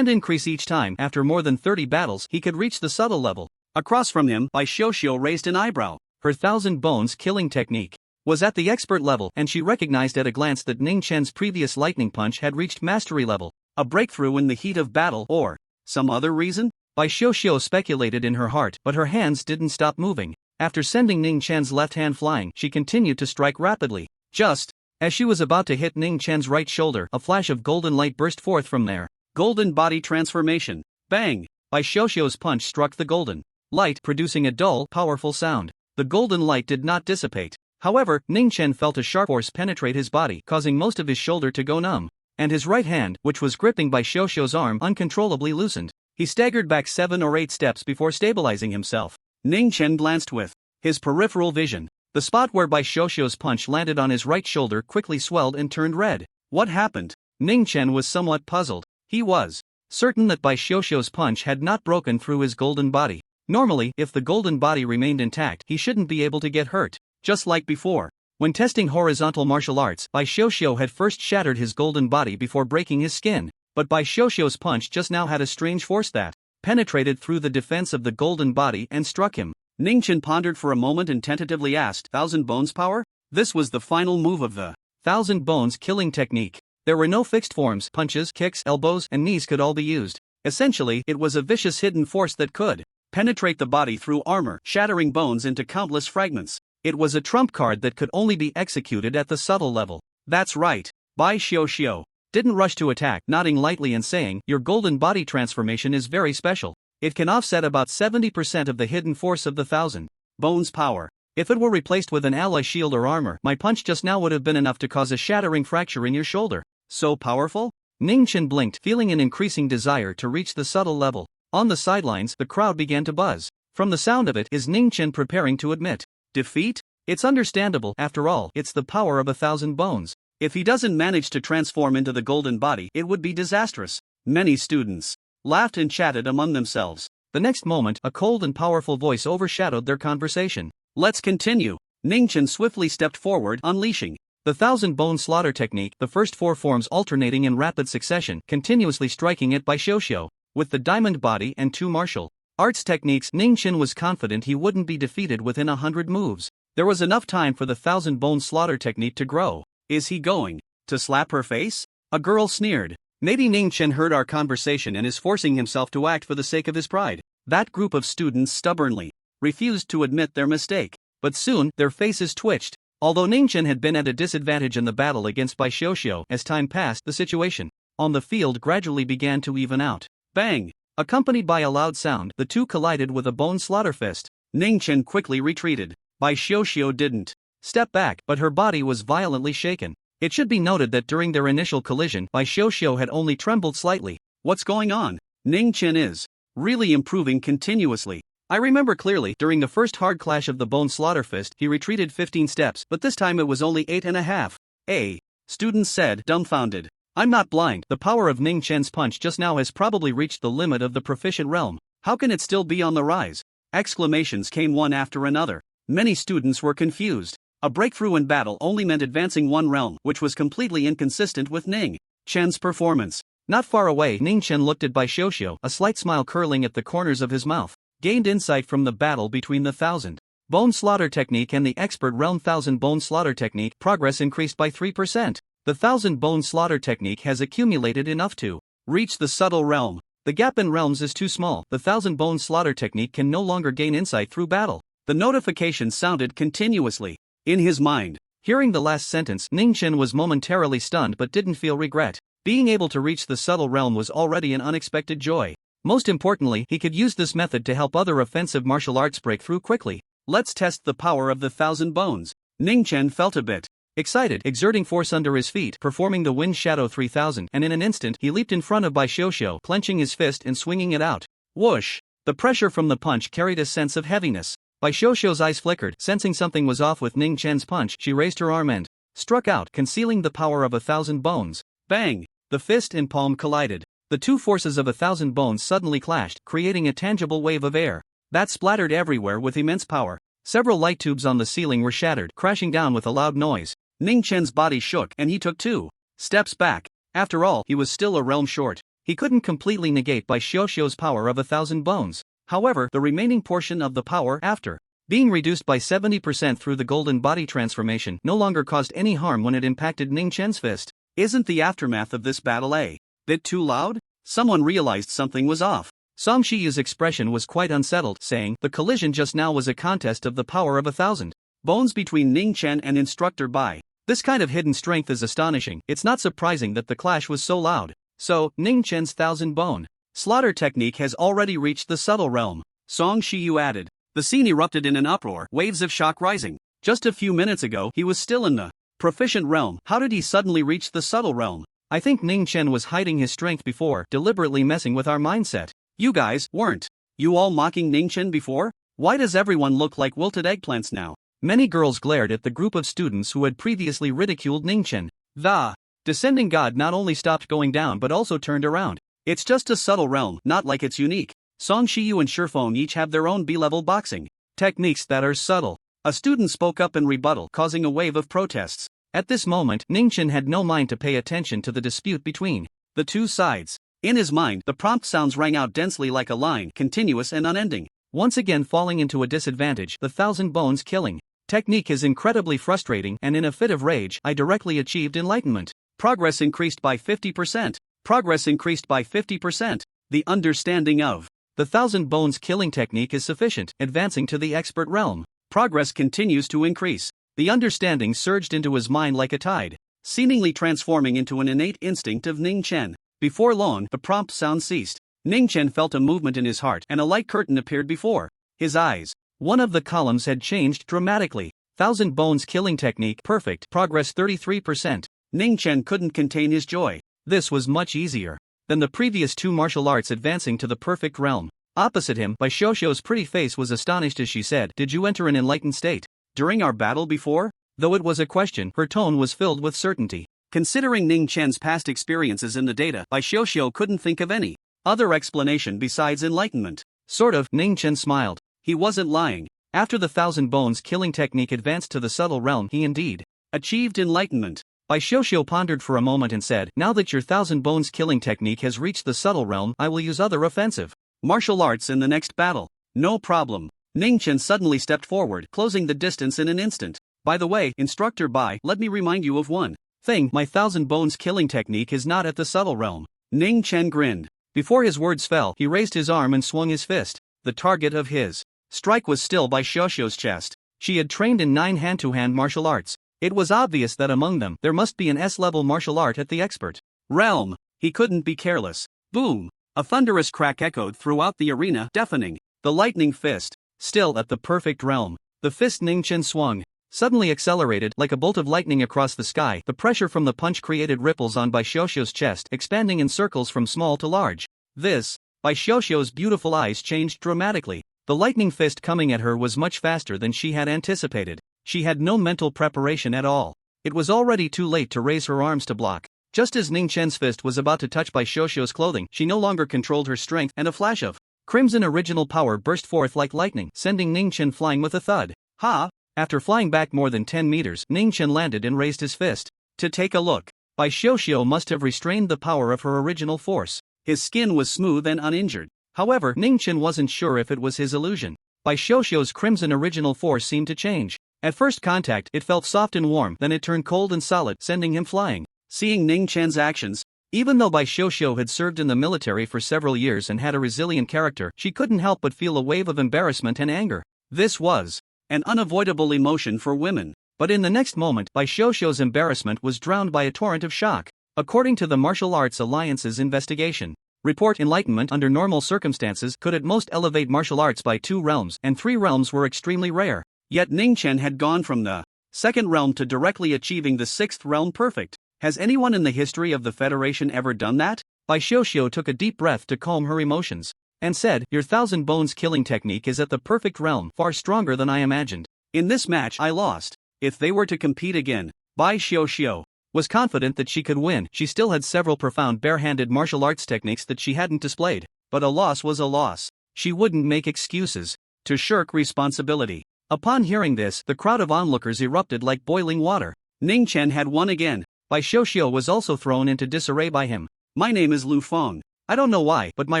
increase each time, after more than 30 battles, he could reach the subtle level. Across from him, Bai Xiuxiu raised an eyebrow. Her 1,000 bones killing technique was at the expert level, and she recognized at a glance that Ning Chen's previous lightning punch had reached mastery level. A breakthrough in the heat of battle, or some other reason? Bai Xiuxiu speculated in her heart, but her hands didn't stop moving. After sending Ning Chen's left hand flying, she continued to strike rapidly. Just as she was about to hit Ning Chen's right shoulder, a flash of golden light burst forth from there. Golden body transformation. Bang! Bai Xiuxiu's punch struck the golden light, producing a dull, powerful sound. The golden light did not dissipate. However, Ning Chen felt a sharp force penetrate his body, causing most of his shoulder to go numb. And his right hand, which was gripping Bai Xiuxiu's arm, uncontrollably loosened. He staggered back 7 or 8 steps before stabilizing himself. Ning Chen glanced with his peripheral vision. The spot where Bai Xiuxiu's punch landed on his right shoulder quickly swelled and turned red. What happened? Ning Chen was somewhat puzzled. He was certain that Bai Xiuxiu's punch had not broken through his golden body. Normally, if the golden body remained intact, he shouldn't be able to get hurt. Just like before. When testing horizontal martial arts, Bai Xiuxiu had first shattered his golden body before breaking his skin. But Bai Xiuxiu's punch just now had a strange force that penetrated through the defense of the golden body and struck him. Ning Chen pondered for a moment and tentatively asked, 1,000 bones power? This was the final move of the 1,000 bones killing technique. There were no fixed forms. Punches, kicks, elbows, and knees could all be used. Essentially, it was a vicious hidden force that could penetrate the body through armor, shattering bones into countless fragments. It was a trump card that could only be executed at the subtle level. That's right. Bai Xiuxiu didn't rush to attack, nodding lightly and saying, your golden body transformation is very special. It can offset about 70% of the hidden force of the 1,000 bones power. If it were replaced with an alloy shield or armor, my punch just now would have been enough to cause a shattering fracture in your shoulder. So powerful? Ning Chen blinked, feeling an increasing desire to reach the subtle level. On the sidelines, the crowd began to buzz. From the sound of it, is Ning Chen preparing to admit defeat? It's understandable, after all, it's the power of 1,000 bones. If he doesn't manage to transform into the golden body, it would be disastrous. Many students laughed and chatted among themselves. The next moment, a cold and powerful voice overshadowed their conversation. Let's continue. Ning Chen swiftly stepped forward, unleashing the thousand bone slaughter technique, the first four forms alternating in rapid succession, continuously striking it by Xiuxiu. With the diamond body and two martial arts techniques, Ning Chen was confident he wouldn't be defeated within 100 moves. There was enough time for the thousand bone slaughter technique to grow. Is he going to slap her face? A girl sneered. Maybe Ning Chen heard our conversation and is forcing himself to act for the sake of his pride. That group of students stubbornly refused to admit their mistake. But soon, their faces twitched. Although Ning Chen had been at a disadvantage in the battle against Bai Xiuxiu, as time passed, the situation on the field gradually began to even out. Bang! Accompanied by a loud sound, the two collided with a bone slaughter fist. Ning Chen quickly retreated. Bai Xiuxiu didn't step back, but her body was violently shaken. It should be noted that during their initial collision, Bai Xiuxiu had only trembled slightly. What's going on? Ning Chen is really improving continuously. I remember clearly, during the first hard clash of the bone slaughter fist, he retreated 15 steps, but this time it was only 8.5. Students said, dumbfounded. I'm not blind. The power of Ning Chen's punch just now has probably reached the limit of the proficient realm. How can it still be on the rise? Exclamations came one after another. Many students were confused. A breakthrough in battle only meant advancing one realm, which was completely inconsistent with Ning Chen's performance. Not far away, Ning Chen looked at Bai Xiuxiu, a slight smile curling at the corners of his mouth. Gained insight from the battle between the thousand bone slaughter technique and the expert realm thousand bone slaughter technique. Progress increased by 3%. The thousand bone slaughter technique has accumulated enough to reach the subtle realm. The gap in realms is too small. The thousand bone slaughter technique can no longer gain insight through battle. The notification sounded continuously in his mind. Hearing the last sentence, Ning Chen was momentarily stunned but didn't feel regret. Being able to reach the subtle realm was already an unexpected joy. Most importantly, he could use this method to help other offensive martial arts break through quickly. Let's test the power of the thousand bones. Ning Chen felt a bit excited, exerting force under his feet, performing the Wind Shadow 3000, and in an instant, he leaped in front of Bai Xiuxiu, clenching his fist and swinging it out. Whoosh! The pressure from the punch carried a sense of heaviness. Bai Xiuxiu's eyes flickered, sensing something was off with Ning Chen's punch. She raised her arm and struck out, concealing the power of 1,000 bones. Bang! The fist and palm collided. The two forces of 1,000 bones suddenly clashed, creating a tangible wave of air that splattered everywhere with immense power. Several light tubes on the ceiling were shattered, crashing down with a loud noise. Ning Chen's body shook and he took 2 steps back. After all, he was still a realm short. He couldn't completely negate Bai Xiuxiu's power of 1,000 bones. However, the remaining portion of the power, after being reduced by 70% through the golden body transformation, no longer caused any harm when it impacted Ning Chen's fist. Isn't the aftermath of this battle a bit too loud? Someone realized something was off. Song Shiyu's expression was quite unsettled, saying, the collision just now was a contest of the power of 1,000 bones between Ning Chen and instructor Bai. This kind of hidden strength is astonishing. It's not surprising that the clash was so loud. So, Ning Chen's 1,000 bone slaughter technique has already reached the subtle realm. Song Shiyu added. The scene erupted in an uproar, waves of shock rising. Just a few minutes ago, he was still in the proficient realm. How did he suddenly reach the subtle realm? I think Ning Chen was hiding his strength before, deliberately messing with our mindset. You guys, weren't you all mocking Ning Chen before? Why does everyone look like wilted eggplants now? Many girls glared at the group of students who had previously ridiculed Ning Chen. The descending god not only stopped going down but also turned around. It's just a subtle realm, not like it's unique. Song Shiyu and Shifeng each have their own B-level boxing techniques that are subtle. A student spoke up in rebuttal, causing a wave of protests. At this moment, Ning Chen had no mind to pay attention to the dispute between the two sides. In his mind, the prompt sounds rang out densely like a line, continuous and unending. Once again falling into a disadvantage, the 1,000 bones killing technique is incredibly frustrating, and in a fit of rage, I directly achieved enlightenment. Progress increased by 50%. Progress increased by 50%. The understanding of the 1,000 bones killing technique is sufficient, advancing to the expert realm. Progress continues to increase. The understanding surged into his mind like a tide, seemingly transforming into an innate instinct of Ning Chen. Before long, the prompt sound ceased. Ning Chen felt a movement in his heart and a light curtain appeared before his eyes. One of the columns had changed dramatically. 1,000 bones killing technique perfect. Progress 33%. Ning Chen couldn't contain his joy. This was much easier than the previous two martial arts advancing to the perfect realm. Opposite him, Bai Xiuxiu's pretty face was astonished as she said, "Did you enter an enlightened state during our battle before?" Though it was a question, her tone was filled with certainty. Considering Ning Chen's past experiences in the data, Bai Xiuxiu couldn't think of any other explanation besides enlightenment. Sort of, Ning Chen smiled. He wasn't lying. After the thousand bones killing technique advanced to the subtle realm, he indeed achieved enlightenment. Bai Xiuxiu pondered for a moment and said, now that your thousand bones killing technique has reached the subtle realm, I will use other offensive martial arts in the next battle. No problem. Ning Chen suddenly stepped forward, closing the distance in an instant. By the way, Instructor Bai, let me remind you of one thing, my thousand bones killing technique is not at the subtle realm. Ning Chen grinned. Before his words fell, he raised his arm and swung his fist. The target of his strike was still Bai Xiuxiu's chest. She had trained in 9 hand-to-hand martial arts. It was obvious that among them, there must be an S-level martial art at the expert realm. He couldn't be careless. Boom! A thunderous crack echoed throughout the arena, deafening. The lightning fist, still at the perfect realm. The fist Ning Chen swung suddenly accelerated like a bolt of lightning across the sky. The pressure from the punch created ripples on Bai Xiuxiu's chest, expanding in circles from small to large. Bai Xiuxiu's beautiful eyes changed dramatically. The lightning fist coming at her was much faster than she had anticipated. She had no mental preparation at all. It was already too late to raise her arms to block. Just as Ning Chen's fist was about to touch Bai Xiuxiu's clothing, she no longer controlled her strength, and a flash of crimson original power burst forth like lightning, sending Ning Chen flying with a thud. Ha! After flying back more than 10 meters, Ning Chen landed and raised his fist to take a look. Bai Xiuxiu must have restrained the power of her original force. His skin was smooth and uninjured. However, Ning Chen wasn't sure if it was his illusion. Bai Xiuxiu's crimson original force seemed to change. At first contact, it felt soft and warm, then it turned cold and solid, sending him flying. Seeing Ning Chen's actions, even though Bai Xiuxiu had served in the military for several years and had a resilient character, she couldn't help but feel a wave of embarrassment and anger. This was an unavoidable emotion for women. But in the next moment, Bai Xiuxiu's embarrassment was drowned by a torrent of shock. According to the Martial Arts Alliance's investigation report, enlightenment under normal circumstances could at most elevate martial arts by 2 realms, and 3 realms were extremely rare. Yet Ning Chen had gone from the 2nd realm to directly achieving the 6th realm perfect. Has anyone in the history of the Federation ever done that? Bai Xiuxiu took a deep breath to calm her emotions and said, your thousand bones killing technique is at the perfect realm, far stronger than I imagined. In this match, I lost. If they were to compete again, Bai Xiuxiu was confident that she could win. She still had several profound barehanded martial arts techniques that she hadn't displayed. But a loss was a loss. She wouldn't make excuses to shirk responsibility. Upon hearing this, the crowd of onlookers erupted like boiling water. Ning Chen had won again. Bai Xiuxiu was also thrown into disarray by him. My name is Lu Feng. I don't know why, but my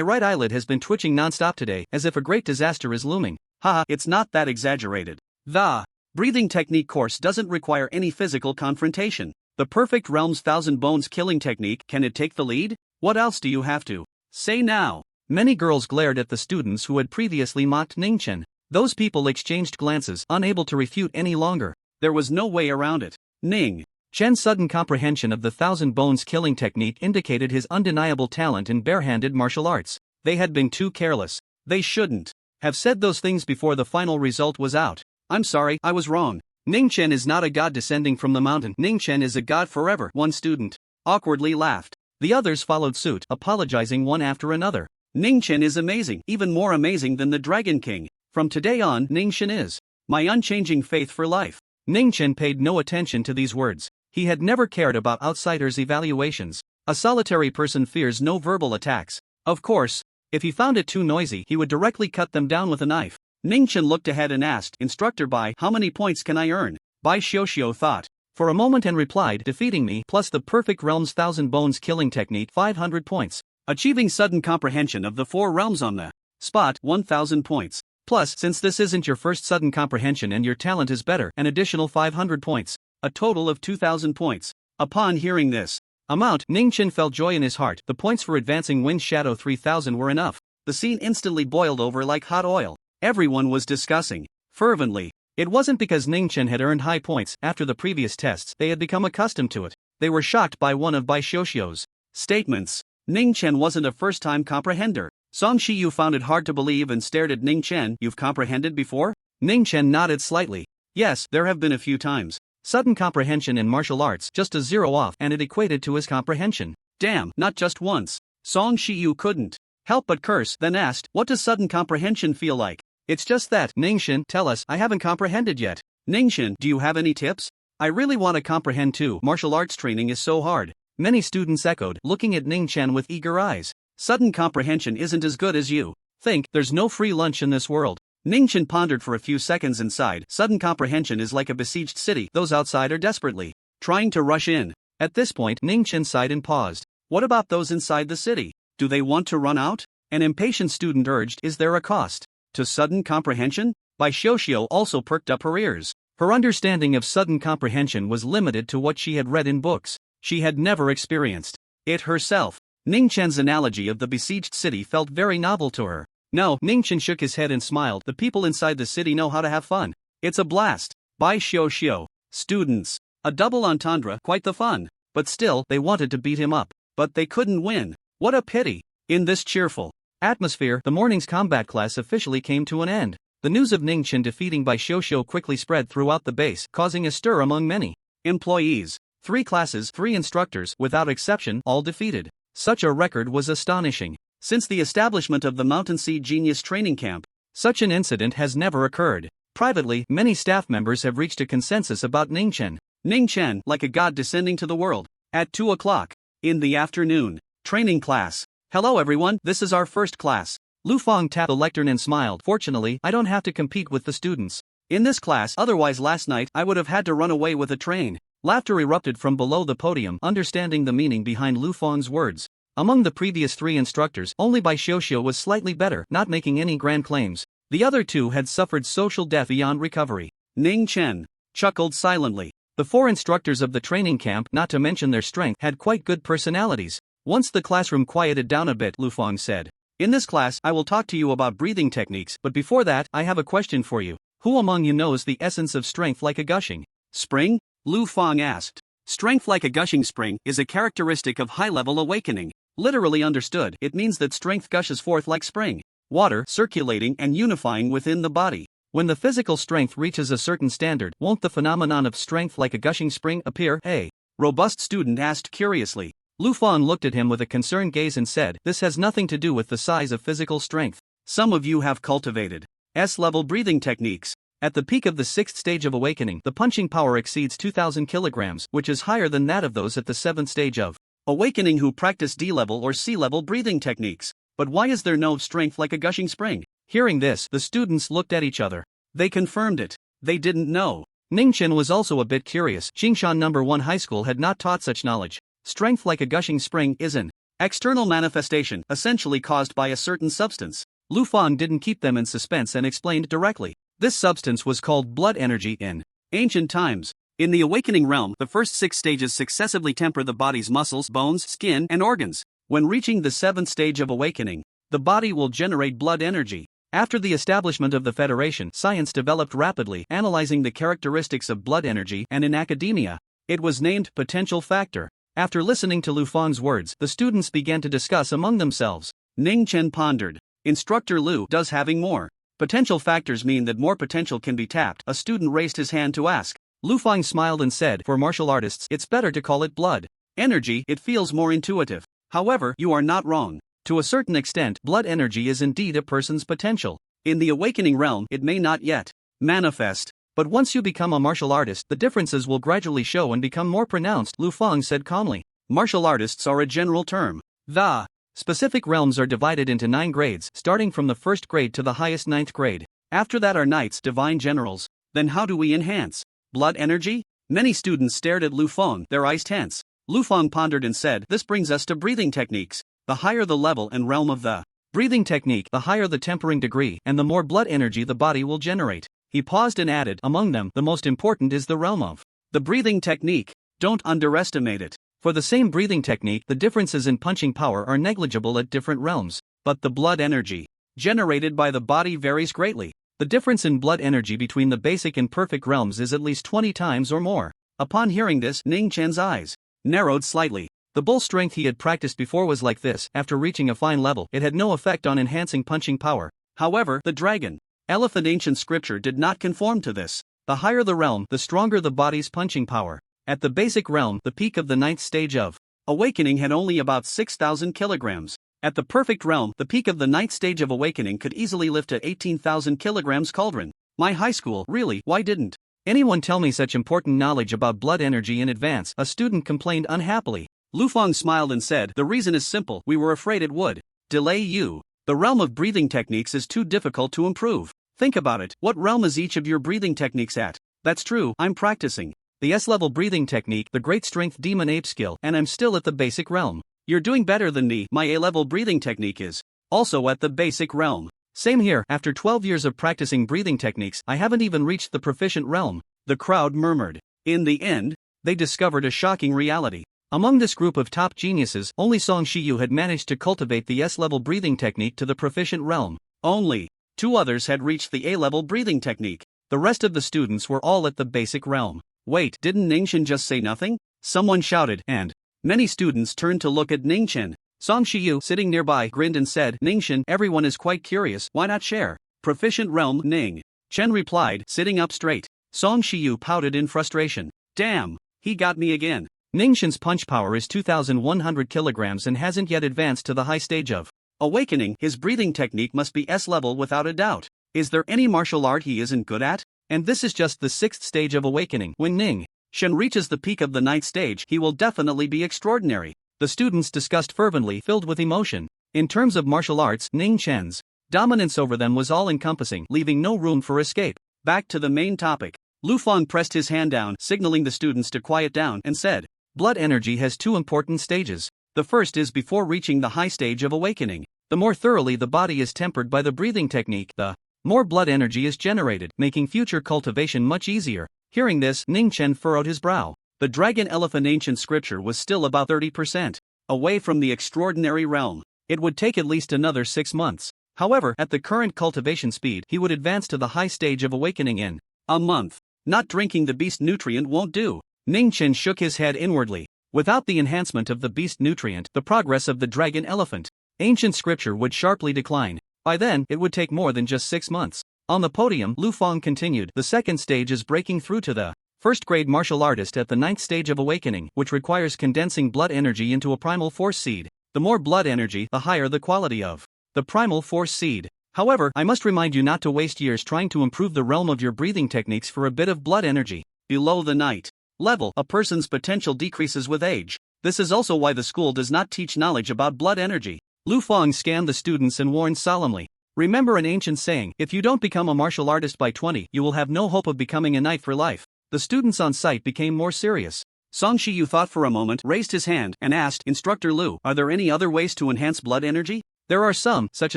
right eyelid has been twitching non-stop today, as if a great disaster is looming. Haha, it's not that exaggerated. The breathing technique course doesn't require any physical confrontation. The perfect realm's thousand bones killing technique, can it take the lead? What else do you have to say now? Many girls glared at the students who had previously mocked Ning Chen. Those people exchanged glances, unable to refute any longer. There was no way around it. Ning Chen's sudden comprehension of the thousand bones killing technique indicated his undeniable talent in barehanded martial arts. They had been too careless. They shouldn't have said those things before the final result was out. I'm sorry, I was wrong. Ning Chen is not a god descending from the mountain. Ning Chen is a god forever. One student awkwardly laughed. The others followed suit, apologizing one after another. Ning Chen is amazing, even more amazing than the Dragon King. From today on, Ning Chen is my unchanging faith for life. Ning Chen paid no attention to these words. He had never cared about outsiders' evaluations. A solitary person fears no verbal attacks. Of course, if he found it too noisy, he would directly cut them down with a knife. Ning Chen looked ahead and asked, Instructor Bai, how many points can I earn? Bai Xiuxiu thought for a moment and replied, defeating me plus the perfect realm's thousand bones killing technique 500 points. Achieving sudden comprehension of the 4 realms on the spot 1000 points. Plus, since this isn't your first sudden comprehension and your talent is better, an additional 500 points. A total of 2000 points. Upon hearing this amount, Ning Chen felt joy in his heart. The points for advancing Wind Shadow 3000 were enough. The scene instantly boiled over like hot oil. Everyone was discussing fervently. It wasn't because Ning Chen had earned high points after the previous tests, they had become accustomed to it. They were shocked by one of Bai Xiuxiu's statements. Ning Chen wasn't a first-time comprehender. Song Shiyu found it hard to believe and stared at Ning Chen. You've comprehended before? Ning Chen nodded slightly. Yes, there have been a few times. Sudden comprehension in martial arts, just a 0 off, and it equated to his comprehension. Damn, not just once. Song Shiyu couldn't help but curse, then asked, what does sudden comprehension feel like? It's just that. Ning Chen, tell us, I haven't comprehended yet. Ning Chen, do you have any tips? I really want to comprehend too. Martial arts training is so hard. Many students echoed, looking at Ning Chen with eager eyes. Sudden comprehension isn't as good as you think. There's no free lunch in this world. Ningchen pondered for a few seconds inside. Sudden comprehension is like a besieged city. Those outside are desperately trying to rush in. At this point, Ningchen sighed and paused. What about those inside the city? Do they want to run out? An impatient student urged, is there a cost to sudden comprehension? Bai Xiuxiu also perked up her ears. Her understanding of sudden comprehension was limited to what she had read in books. She had never experienced it herself. Ningchen's analogy of the besieged city felt very novel to her. No, Ningchen shook his head and smiled. The people inside the city know how to have fun. It's a blast. Bai Xiuxiu. Students. A double entendre, quite the fun. But still, they wanted to beat him up. But they couldn't win. What a pity. In this cheerful atmosphere, the morning's combat class officially came to an end. The news of Ningchen defeating Bai Xiuxiu quickly spread throughout the base, causing a stir among many employees. 3 classes, 3 instructors, without exception, all defeated. Such a record was astonishing. Since the establishment of the Mountain Sea Genius Training Camp, such an incident has never occurred. Privately, many staff members have reached a consensus about Ningchen. Ningchen, like a god descending to the world. At 2 o'clock in the afternoon, training class. Hello everyone, this is our first class. Lu Fang tapped the lectern and smiled. Fortunately, I don't have to compete with the students in this class, otherwise last night I would have had to run away with a train. Laughter erupted from below the podium, understanding the meaning behind Lu Fang's words. Among the previous 3 instructors, only Bai Xiuxiu was slightly better, not making any grand claims. The other 2 had suffered social death beyond recovery. Ningchen chuckled silently. The 4 instructors of the training camp, not to mention their strength, had quite good personalities. Once the classroom quieted down a bit, Lu Fang said, in this class, I will talk to you about breathing techniques, but before that, I have a question for you. Who among you knows the essence of strength like a gushing spring? Lu Fang asked. Strength like a gushing spring is a characteristic of high-level awakening. Literally understood, it means that strength gushes forth like spring water, circulating and unifying within the body. When the physical strength reaches a certain standard, won't the phenomenon of strength like a gushing spring appear? A robust student asked curiously. Lu Fang looked at him with a concerned gaze and said, this has nothing to do with the size of physical strength. Some of you have cultivated S-level breathing techniques. At the peak of the 6th stage of awakening, the punching power exceeds 2,000 kilograms, which is higher than that of those at the 7th stage of awakening who practice D-level or C-level breathing techniques. But why is there no strength like a gushing spring? Hearing this, the students looked at each other. They confirmed it. They didn't know. Ningchen was also a bit curious. Qingshan No. 1 High School had not taught such knowledge. Strength like a gushing spring is an external manifestation, essentially caused by a certain substance. Lu Fang didn't keep them in suspense and explained directly. This substance was called blood energy in ancient times. In the awakening realm, the first 6 stages successively temper the body's muscles, bones, skin, and organs. When reaching the 7th stage of awakening, the body will generate blood energy. After the establishment of the Federation, science developed rapidly, analyzing the characteristics of blood energy, and in academia, it was named potential factor. After listening to Lu Fang's words, the students began to discuss among themselves. Ningchen pondered. Instructor Lu, does having more potential factors mean that more potential can be tapped? A student raised his hand to ask. Lu Fang smiled and said, for martial artists, it's better to call it blood energy, it feels more intuitive. However, you are not wrong. To a certain extent, blood energy is indeed a person's potential. In the awakening realm, it may not yet manifest. But once you become a martial artist, the differences will gradually show and become more pronounced, Lu Fang said calmly. Martial artists are a general term. The specific realms are divided into 9 grades, starting from the 1st grade to the highest 9th grade. After that are knights, divine generals. Then how do we enhance blood energy? Many students stared at Lu Fang, their eyes tense. Lu Fang pondered and said, this brings us to breathing techniques. The higher the level and realm of the breathing technique, the higher the tempering degree, and the more blood energy the body will generate. He paused and added, among them, the most important is the realm of the breathing technique. Don't underestimate it. For the same breathing technique, the differences in punching power are negligible at different realms. But the blood energy generated by the body varies greatly. The difference in blood energy between the basic and perfect realms is at least 20 times or more. Upon hearing this, Ningchen's eyes narrowed slightly. The bull strength he had practiced before was like this. After reaching a fine level, it had no effect on enhancing punching power. However, the dragon elephant ancient scripture did not conform to this. The higher the realm, the stronger the body's punching power. At the basic realm, the peak of the 9th stage of awakening had only about 6,000 kilograms. At the perfect realm, the peak of the 9th stage of awakening could easily lift to 18,000 kilograms cauldron. My high school, really, why didn't anyone tell me such important knowledge about blood energy in advance? A student complained unhappily. Lu Fang smiled and said, the reason is simple, we were afraid it would delay you. The realm of breathing techniques is too difficult to improve. Think about it, what realm is each of your breathing techniques at? That's true, I'm practicing. The S-level breathing technique, the great strength demon ape skill, and I'm still at the basic realm. You're doing better than me, my A-level breathing technique is also at the basic realm. Same here, after 12 years of practicing breathing techniques, I haven't even reached the proficient realm, the crowd murmured. In the end, they discovered a shocking reality. Among this group of top geniuses, only Song Shiyu had managed to cultivate the S-level breathing technique to the proficient realm. Only 2 others had reached the A-level breathing technique. The rest of the students were all at the basic realm. Wait, didn't Ningchen just say nothing? Someone shouted, and many students turned to look at Ningchen. Song Shiyu, sitting nearby, grinned and said, Ningchen, everyone is quite curious, why not share? Proficient realm, Ning Chen replied, sitting up straight. Song Shiyu pouted in frustration. Damn, he got me again. Ningchen's punch power is 2,100 kilograms and hasn't yet advanced to the high stage of awakening. His breathing technique must be S-level without a doubt. Is there any martial art he isn't good at? And this is just the 6th stage of awakening. When Ning Chen reaches the peak of the 9th stage, he will definitely be extraordinary. The students discussed fervently, filled with emotion. In terms of martial arts, Ning Chen's dominance over them was all-encompassing, leaving no room for escape. Back to the main topic. Lu Fang pressed his hand down, signaling the students to quiet down, and said, blood energy has 2 important stages. The first is before reaching the high stage of awakening. The more thoroughly the body is tempered by the breathing technique, the more blood energy is generated, making future cultivation much easier. Hearing this, Ning Chen furrowed his brow. The dragon elephant ancient scripture was still about 30% away from the extraordinary realm. It would take at least another 6 months. However, at the current cultivation speed, he would advance to the high stage of awakening in a month. Not drinking the beast nutrient won't do. Ning Chen shook his head inwardly. Without the enhancement of the beast nutrient, the progress of the dragon elephant ancient scripture would sharply decline. By then, it would take more than just 6 months. On the podium, Lu Fang continued, the second stage is breaking through to the first-grade martial artist at the 9th stage of awakening, which requires condensing blood energy into a primal force seed. The more blood energy, the higher the quality of the primal force seed. However, I must remind you not to waste years trying to improve the realm of your breathing techniques for a bit of blood energy. Below the night level, a person's potential decreases with age. This is also why the school does not teach knowledge about blood energy. Lu Fang scanned the students and warned solemnly. Remember an ancient saying, if you don't become a martial artist by 20, you will have no hope of becoming a knight for life. The students on site became more serious. Song Shiyu thought for a moment, raised his hand, and asked, Instructor Lu, are there any other ways to enhance blood energy? There are some, such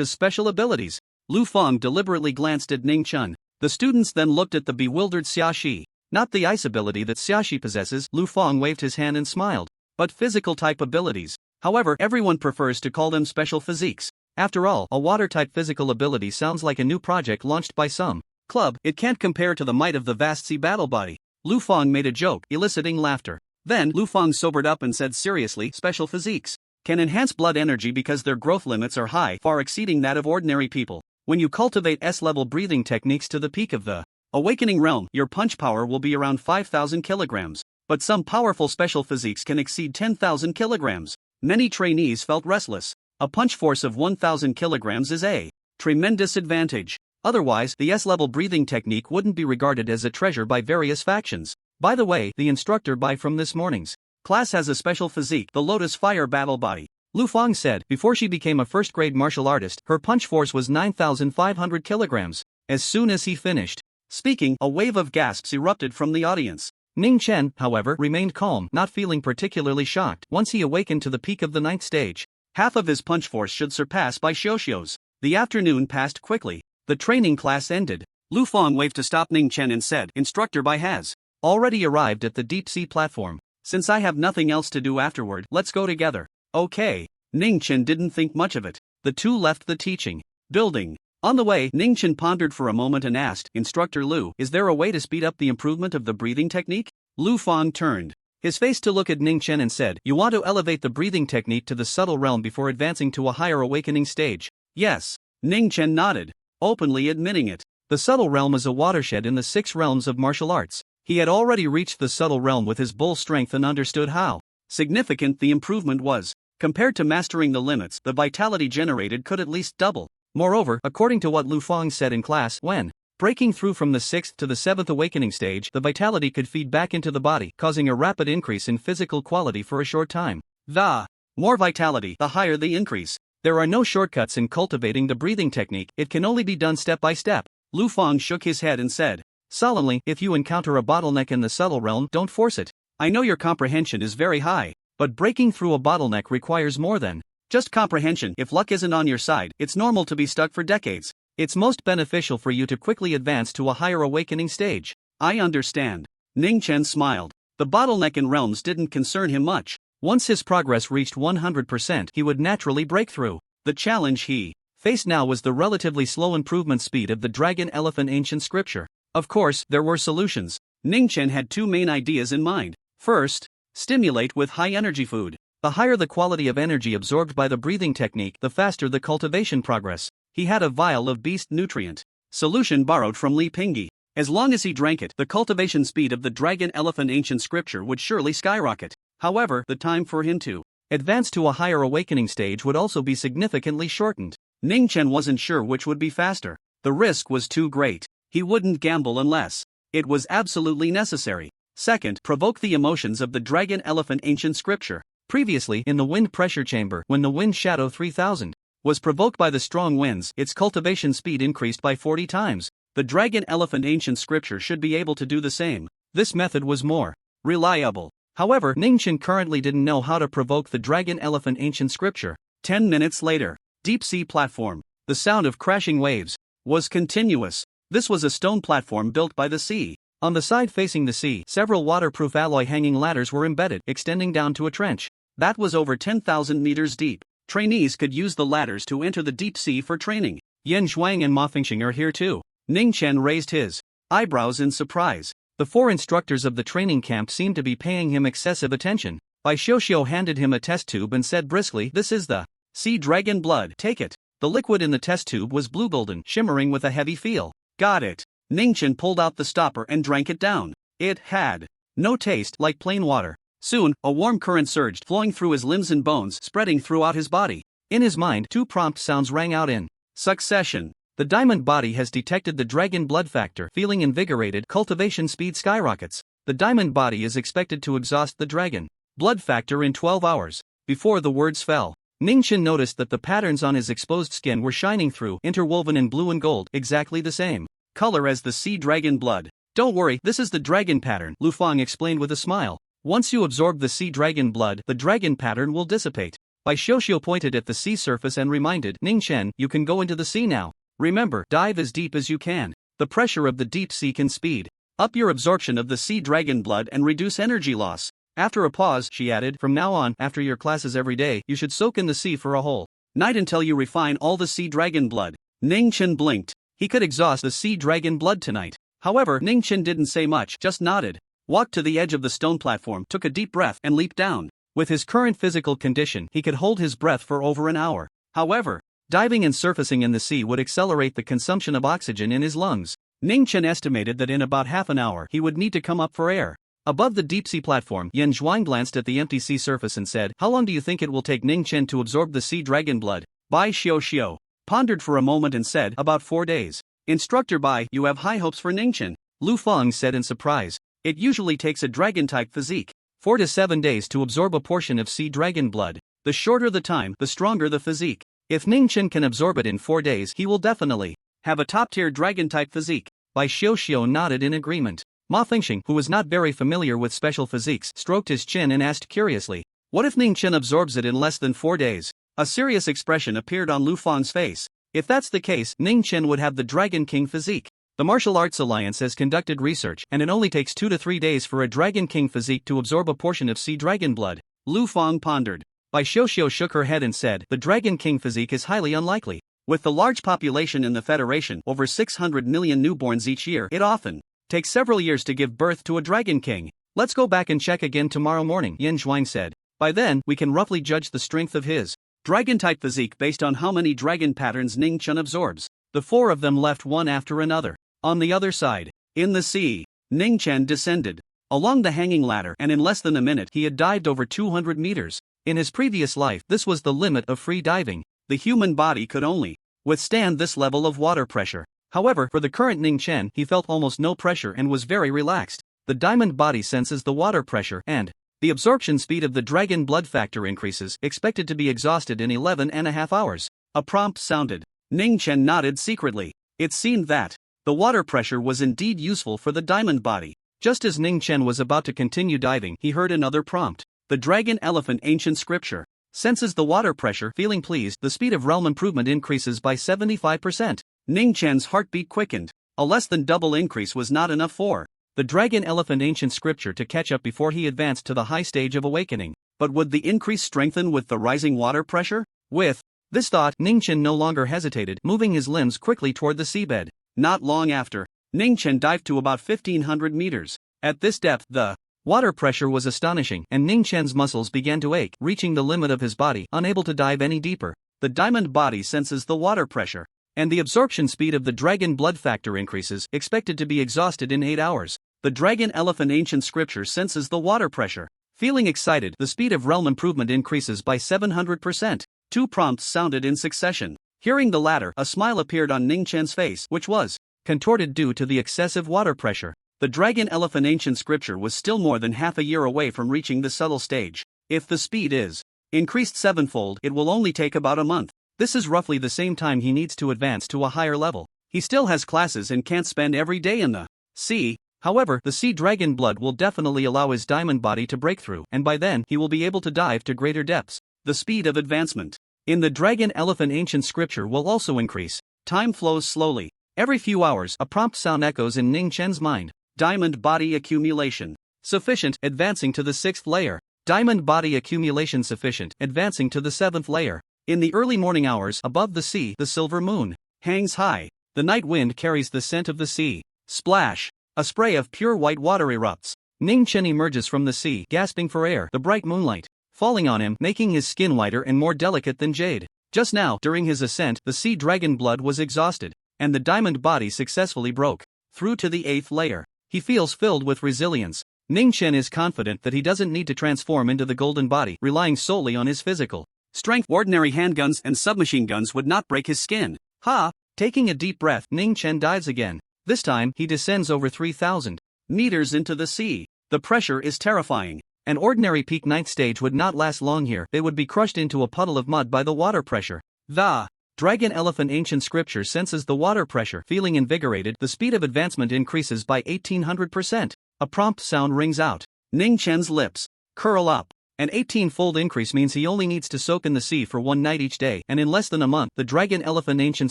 as special abilities. Lu Fang deliberately glanced at Ning Chen. The students then looked at the bewildered Xiaxi. Not the ice ability that Xiaxi possesses, Lu Fang waved his hand and smiled, but physical type abilities. However, everyone prefers to call them special physiques. After all, a water-type physical ability sounds like a new project launched by some club. It can't compare to the might of the vast sea battle body. Lu Fang made a joke, eliciting laughter. Then, Lu Fang sobered up and said seriously, special physiques can enhance blood energy because their growth limits are high, far exceeding that of ordinary people. When you cultivate S-level breathing techniques to the peak of the awakening realm, your punch power will be around 5,000 kilograms. But some powerful special physiques can exceed 10,000 kilograms. Many trainees felt restless. A punch force of 1,000 kilograms is a tremendous advantage. Otherwise, the S-level breathing technique wouldn't be regarded as a treasure by various factions. By the way, the instructor from this morning's class has a special physique, the Lotus Fire Battle Body. Lu Fang said, before she became a first-grade martial artist, her punch force was 9,500 kilograms. As soon as he finished speaking, a wave of gasps erupted from the audience. Ning Chen, however, remained calm, not feeling particularly shocked. Once he awakened to the peak of the 9th stage, half of his punch force should surpass by Xiaoxiu's. The afternoon passed quickly. The training class ended. Lu Fang waved to stop Ning Chen and said, Instructor Bai has already arrived at the deep-sea platform. Since I have nothing else to do afterward, let's go together. Okay. Ning Chen didn't think much of it. The two left the teaching building. On the way, Ning Chen pondered for a moment and asked, Instructor Lu, is there a way to speed up the improvement of the breathing technique? Lu Fang turned his face to look at Ning Chen and said, you want to elevate the breathing technique to the subtle realm before advancing to a higher awakening stage? Yes. Ning Chen nodded, openly admitting it. The subtle realm is a watershed in the 6 realms of martial arts. He had already reached the subtle realm with his bull strength and understood how significant the improvement was. Compared to mastering the limits, the vitality generated could at least double. Moreover, according to what Lu Fang said in class, when breaking through from the 6th to the 7th awakening stage, the vitality could feed back into the body, causing a rapid increase in physical quality for a short time. The more vitality, the higher the increase. There are no shortcuts in cultivating the breathing technique, it can only be done step by step. Lu Fang shook his head and said, solemnly, if you encounter a bottleneck in the subtle realm, don't force it. I know your comprehension is very high, but breaking through a bottleneck requires more than just comprehension. If luck isn't on your side, it's normal to be stuck for decades. It's most beneficial for you to quickly advance to a higher awakening stage. I understand. Ning Chen smiled. The bottleneck in realms didn't concern him much. Once his progress reached 100%, he would naturally break through. The challenge he faced now was the relatively slow improvement speed of the dragon elephant ancient scripture. Of course, there were solutions. Ning Chen had two main ideas in mind. First, stimulate with high-energy food. The higher the quality of energy absorbed by the breathing technique, the faster the cultivation progress. He had a vial of beast nutrient solution borrowed from Li Pingyi. As long as he drank it, the cultivation speed of the dragon elephant ancient scripture would surely skyrocket. However, the time for him to advance to a higher awakening stage would also be significantly shortened. Ning Chen wasn't sure which would be faster. The risk was too great. He wouldn't gamble unless it was absolutely necessary. Second, provoke the emotions of the dragon elephant ancient scripture. Previously, in the wind pressure chamber, when the wind shadow 3000 was provoked by the strong winds, its cultivation speed increased by 40 times. The dragon elephant ancient scripture should be able to do the same. This method was more reliable. However, Ning Chen currently didn't know how to provoke the dragon elephant ancient scripture. 10 minutes later, deep sea platform. The sound of crashing waves was continuous. This was a stone platform built by the sea. On the side facing the sea, several waterproof alloy hanging ladders were embedded, extending down to a trench that was over 10,000 meters deep. Trainees could use the ladders to enter the deep sea for training. Yan Zhuang and Ma Fengxing are here too. Ning Chen raised his eyebrows in surprise. The four instructors of the training camp seemed to be paying him excessive attention. Bai Xiuxiu handed him a test tube and said briskly, "This is the sea dragon blood, take it." The liquid in the test tube was blue golden, shimmering with a heavy feel. Got it. Ning Chen pulled out the stopper and drank it down. It had no taste, like plain water. Soon, a warm current surged, flowing through his limbs and bones, spreading throughout his body. In his mind, two prompt sounds rang out in succession. The diamond body has detected the dragon blood factor. Feeling invigorated, cultivation speed skyrockets. The diamond body is expected to exhaust the dragon blood factor in 12 hours. Before the words fell, Ning Chen noticed that the patterns on his exposed skin were shining through, interwoven in blue and gold, exactly the same color as the sea dragon blood. Don't worry, this is the dragon pattern, Lu Fang explained with a smile. Once you absorb the sea dragon blood, the dragon pattern will dissipate. Bai Xiuxiu pointed at the sea surface and reminded Ning Chen, you can go into the sea now. Remember, dive as deep as you can. The pressure of the deep sea can speed up your absorption of the sea dragon blood and reduce energy loss. After a pause, she added, from now on, after your classes every day, you should soak in the sea for a whole night until you refine all the sea dragon blood. Ning Chen blinked. He could exhaust the sea dragon blood tonight. However, Ning Chen didn't say much, just nodded, walked to the edge of the stone platform, took a deep breath, and leaped down. With his current physical condition, he could hold his breath for over an hour. However, diving and surfacing in the sea would accelerate the consumption of oxygen in his lungs. Ning Chen estimated that in about half an hour he would need to come up for air. Above the deep sea platform, Yan Zhuang glanced at the empty sea surface and said, how long do you think it will take Ning Chen to absorb the sea dragon blood? Bai Xiuxiu pondered for a moment and said, about 4 days. Instructor Bai, you have high hopes for Ning Chen, Lu Fang said in surprise. It usually takes a dragon-type physique 4 to 7 days to absorb a portion of sea dragon blood. The shorter the time, the stronger the physique. If Ning Chen can absorb it in 4 days, he will definitely have a top-tier dragon-type physique. Bai Xiuxiu nodded in agreement. Ma Fengxing, who was not very familiar with special physiques, stroked his chin and asked curiously, what if Ning Chen absorbs it in less than 4 days? A serious expression appeared on Lu Fang's face. If that's the case, Ning Chen would have the Dragon King physique. The Martial Arts Alliance has conducted research, and it only takes 2 to 3 days for a Dragon King physique to absorb a portion of sea dragon blood. Lu Fang pondered. Bai Xiuxiu shook her head and said, the Dragon King physique is highly unlikely. With the large population in the Federation, over 600 million newborns each year, it often takes several years to give birth to a Dragon King. Let's go back and check again tomorrow morning, Yan Zhuang said. By then, we can roughly judge the strength of his dragon-type physique based on how many dragon patterns Ning Chen absorbs. The 4 of them left one after another. On the other side, in the sea, Ning Chen descended along the hanging ladder, and in less than a minute he had dived over 200 meters. In his previous life, this was the limit of free diving. The human body could only withstand this level of water pressure. However, for the current Ning Chen, he felt almost no pressure and was very relaxed. The diamond body senses the water pressure, and the absorption speed of the dragon blood factor increases, expected to be exhausted in 11.5 hours. A prompt sounded. Ning Chen nodded secretly. It seemed that The water pressure was indeed useful for the diamond body. Just as Ning Chen was about to continue diving, he heard another prompt. The dragon elephant ancient scripture senses the water pressure. Feeling pleased, the speed of realm improvement increases by 75%. Ning Chen's heartbeat quickened. A less than double increase was not enough for the dragon elephant ancient scripture to catch up before he advanced to the high stage of awakening. But would the increase strengthen with the rising water pressure? With this thought, Ning Chen no longer hesitated, moving his limbs quickly toward the seabed. Not long after, Ning Chen dived to about 1500 meters. At this depth, the water pressure was astonishing, and Ning Chen's muscles began to ache, reaching the limit of his body, unable to dive any deeper. The diamond body senses the water pressure, and the absorption speed of the dragon blood factor increases, expected to be exhausted in 8 hours. The dragon elephant ancient scripture senses the water pressure. Feeling excited, the speed of realm improvement increases by 700%. 2 prompts sounded in succession. Hearing the latter, a smile appeared on Ning Chen's face, which was contorted due to the excessive water pressure. The dragon elephant ancient scripture was still more than half a year away from reaching the subtle stage. If the speed is increased 7-fold, it will only take about a month. This is roughly the same time he needs to advance to a higher level. He still has classes and can't spend every day in the sea. However, the sea dragon blood will definitely allow his diamond body to break through, and by then, he will be able to dive to greater depths. The speed of advancement in the dragon elephant ancient scripture will also increase. Time flows slowly. Every few hours, a prompt sound echoes in Ning Chen's mind. Diamond body accumulation sufficient, advancing to the 6th layer. Diamond body accumulation sufficient, advancing to the 7th layer. In the early morning hours, above the sea, the silver moon hangs high. The night wind carries the scent of the sea. Splash! A spray of pure white water erupts. Ning Chen emerges from the sea, gasping for air, the bright moonlight falling on him, making his skin whiter and more delicate than jade. Just now, during his ascent, the sea dragon blood was exhausted, and the diamond body successfully broke through to the 8th layer. He feels filled with resilience. Ning Chen is confident that he doesn't need to transform into the golden body, relying solely on his physical strength. Ordinary handguns and submachine guns would not break his skin. Ha! Taking a deep breath, Ning Chen dives again. This time, he descends over 3,000 meters into the sea. The pressure is terrifying. An ordinary peak 9th stage would not last long here. They would be crushed into a puddle of mud by the water pressure. The dragon elephant ancient scripture senses the water pressure. Feeling invigorated, the speed of advancement increases by 1800%. A prompt sound rings out. Ning Chen's lips curl up. An 18-fold increase means he only needs to soak in the sea for 1 night each day, and in less than a month, the dragon elephant ancient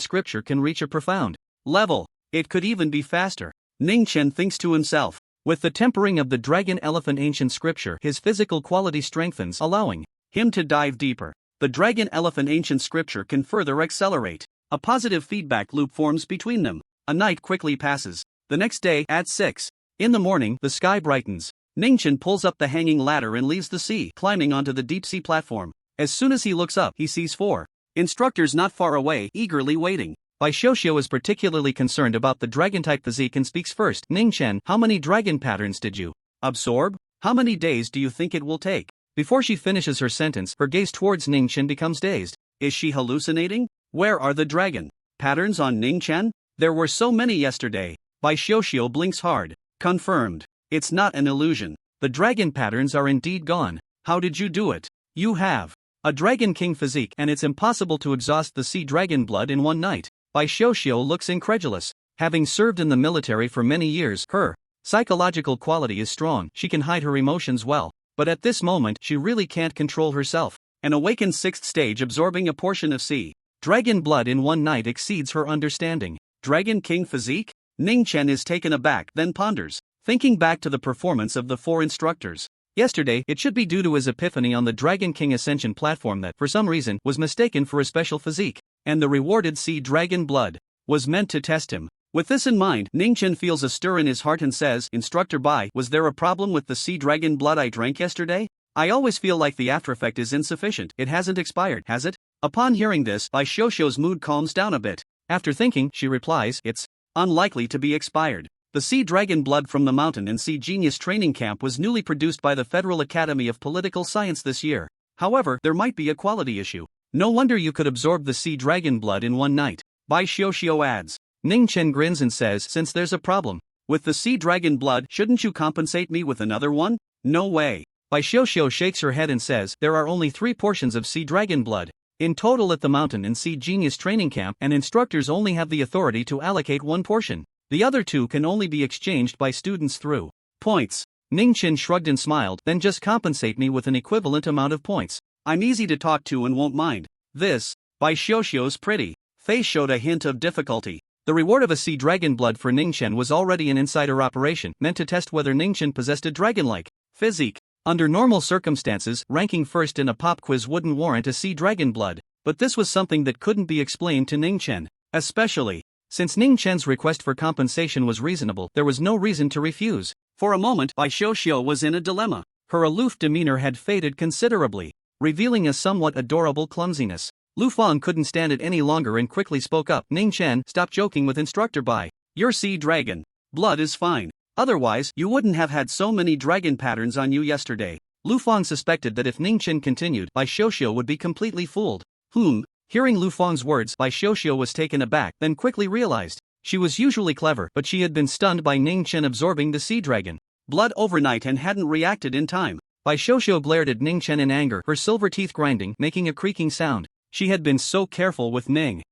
scripture can reach a profound level. It could even be faster. Ning Chen thinks to himself. With the tempering of the dragon elephant ancient scripture, his physical quality strengthens, allowing him to dive deeper. The dragon elephant ancient scripture can further accelerate. A positive feedback loop forms between them. A night quickly passes. The next day, at 6 in the morning, the sky brightens. Ning Chen pulls up the hanging ladder and leaves the sea, climbing onto the deep-sea platform. As soon as he looks up, he sees 4 instructors not far away, eagerly waiting. Bai Xiuxiu is particularly concerned about the dragon-type physique and speaks first. Ning Chen, how many dragon patterns did you absorb? How many days do you think it will take? Before she finishes her sentence, her gaze towards Ning Chen becomes dazed. Is she hallucinating? Where are the dragon patterns on Ning Chen? There were so many yesterday. Bai Xiuxiu blinks hard. Confirmed. It's not an illusion. The dragon patterns are indeed gone. How did you do it? You have a dragon king physique, and it's impossible to exhaust the sea dragon blood in 1 night. Bai Xiuxiu looks incredulous. Having served in the military for many years, her psychological quality is strong. She can hide her emotions well. But at this moment, she really can't control herself. An awakened 6th stage absorbing a portion of sea dragon blood in 1 night exceeds her understanding. Dragon king physique? Ning Chen is taken aback, then ponders, thinking back to the performance of the 4 instructors. Yesterday, it should be due to his epiphany on the Dragon King Ascension platform that, for some reason, was mistaken for a special physique, and the rewarded sea dragon blood was meant to test him. With this in mind, Ning Chen feels a stir in his heart and says, Instructor Bai, was there a problem with the sea dragon blood I drank yesterday? I always feel like the after effect is insufficient. It hasn't expired, has it? Upon hearing this, Bai Xiuxiu's mood calms down a bit. After thinking, she replies, it's unlikely to be expired. The sea dragon blood from the Mountain and Sea Genius training camp was newly produced by the Federal Academy of Political Science this year. However, there might be a quality issue. No wonder you could absorb the sea dragon blood in 1 night. Bai Xiuxiu adds. Ning Chen grins and says, since there's a problem with the sea dragon blood, shouldn't you compensate me with another one? No way. Bai Xiuxiu shakes her head and says, there are only 3 portions of sea dragon blood in total at the Mountain and Sea Genius training camp, and instructors only have the authority to allocate 1 portion. The other 2 can only be exchanged by students through points. Ningchen shrugged and smiled. Then just compensate me with an equivalent amount of points. I'm easy to talk to and won't mind. This, by Xiuxiu's pretty face showed a hint of difficulty. The reward of a sea dragon blood for Ningchen was already an insider operation meant to test whether Ningchen possessed a dragon-like physique. Under normal circumstances, ranking first in a pop quiz wouldn't warrant a sea dragon blood, but this was something that couldn't be explained to Ningchen. Especially since Ningchen's request for compensation was reasonable, there was no reason to refuse. For a moment, Bai Xiuxiu was in a dilemma. Her aloof demeanor had faded considerably, revealing a somewhat adorable clumsiness. Lu Fang couldn't stand it any longer and quickly spoke up. Ningchen, stop joking with Instructor Bai. Your sea dragon blood is fine. Otherwise, you wouldn't have had so many dragon patterns on you yesterday. Lu Fang suspected that if Ningchen continued, Bai Xiuxiu would be completely fooled. Hearing Lu Fang's words, Bai Xiuxiu was taken aback, then quickly realized. She was usually clever, but she had been stunned by Ningchen absorbing the sea dragon blood overnight and hadn't reacted in time. Bai Xiuxiu glared at Ningchen in anger, her silver teeth grinding, making a creaking sound. She had been so careful with Ningchen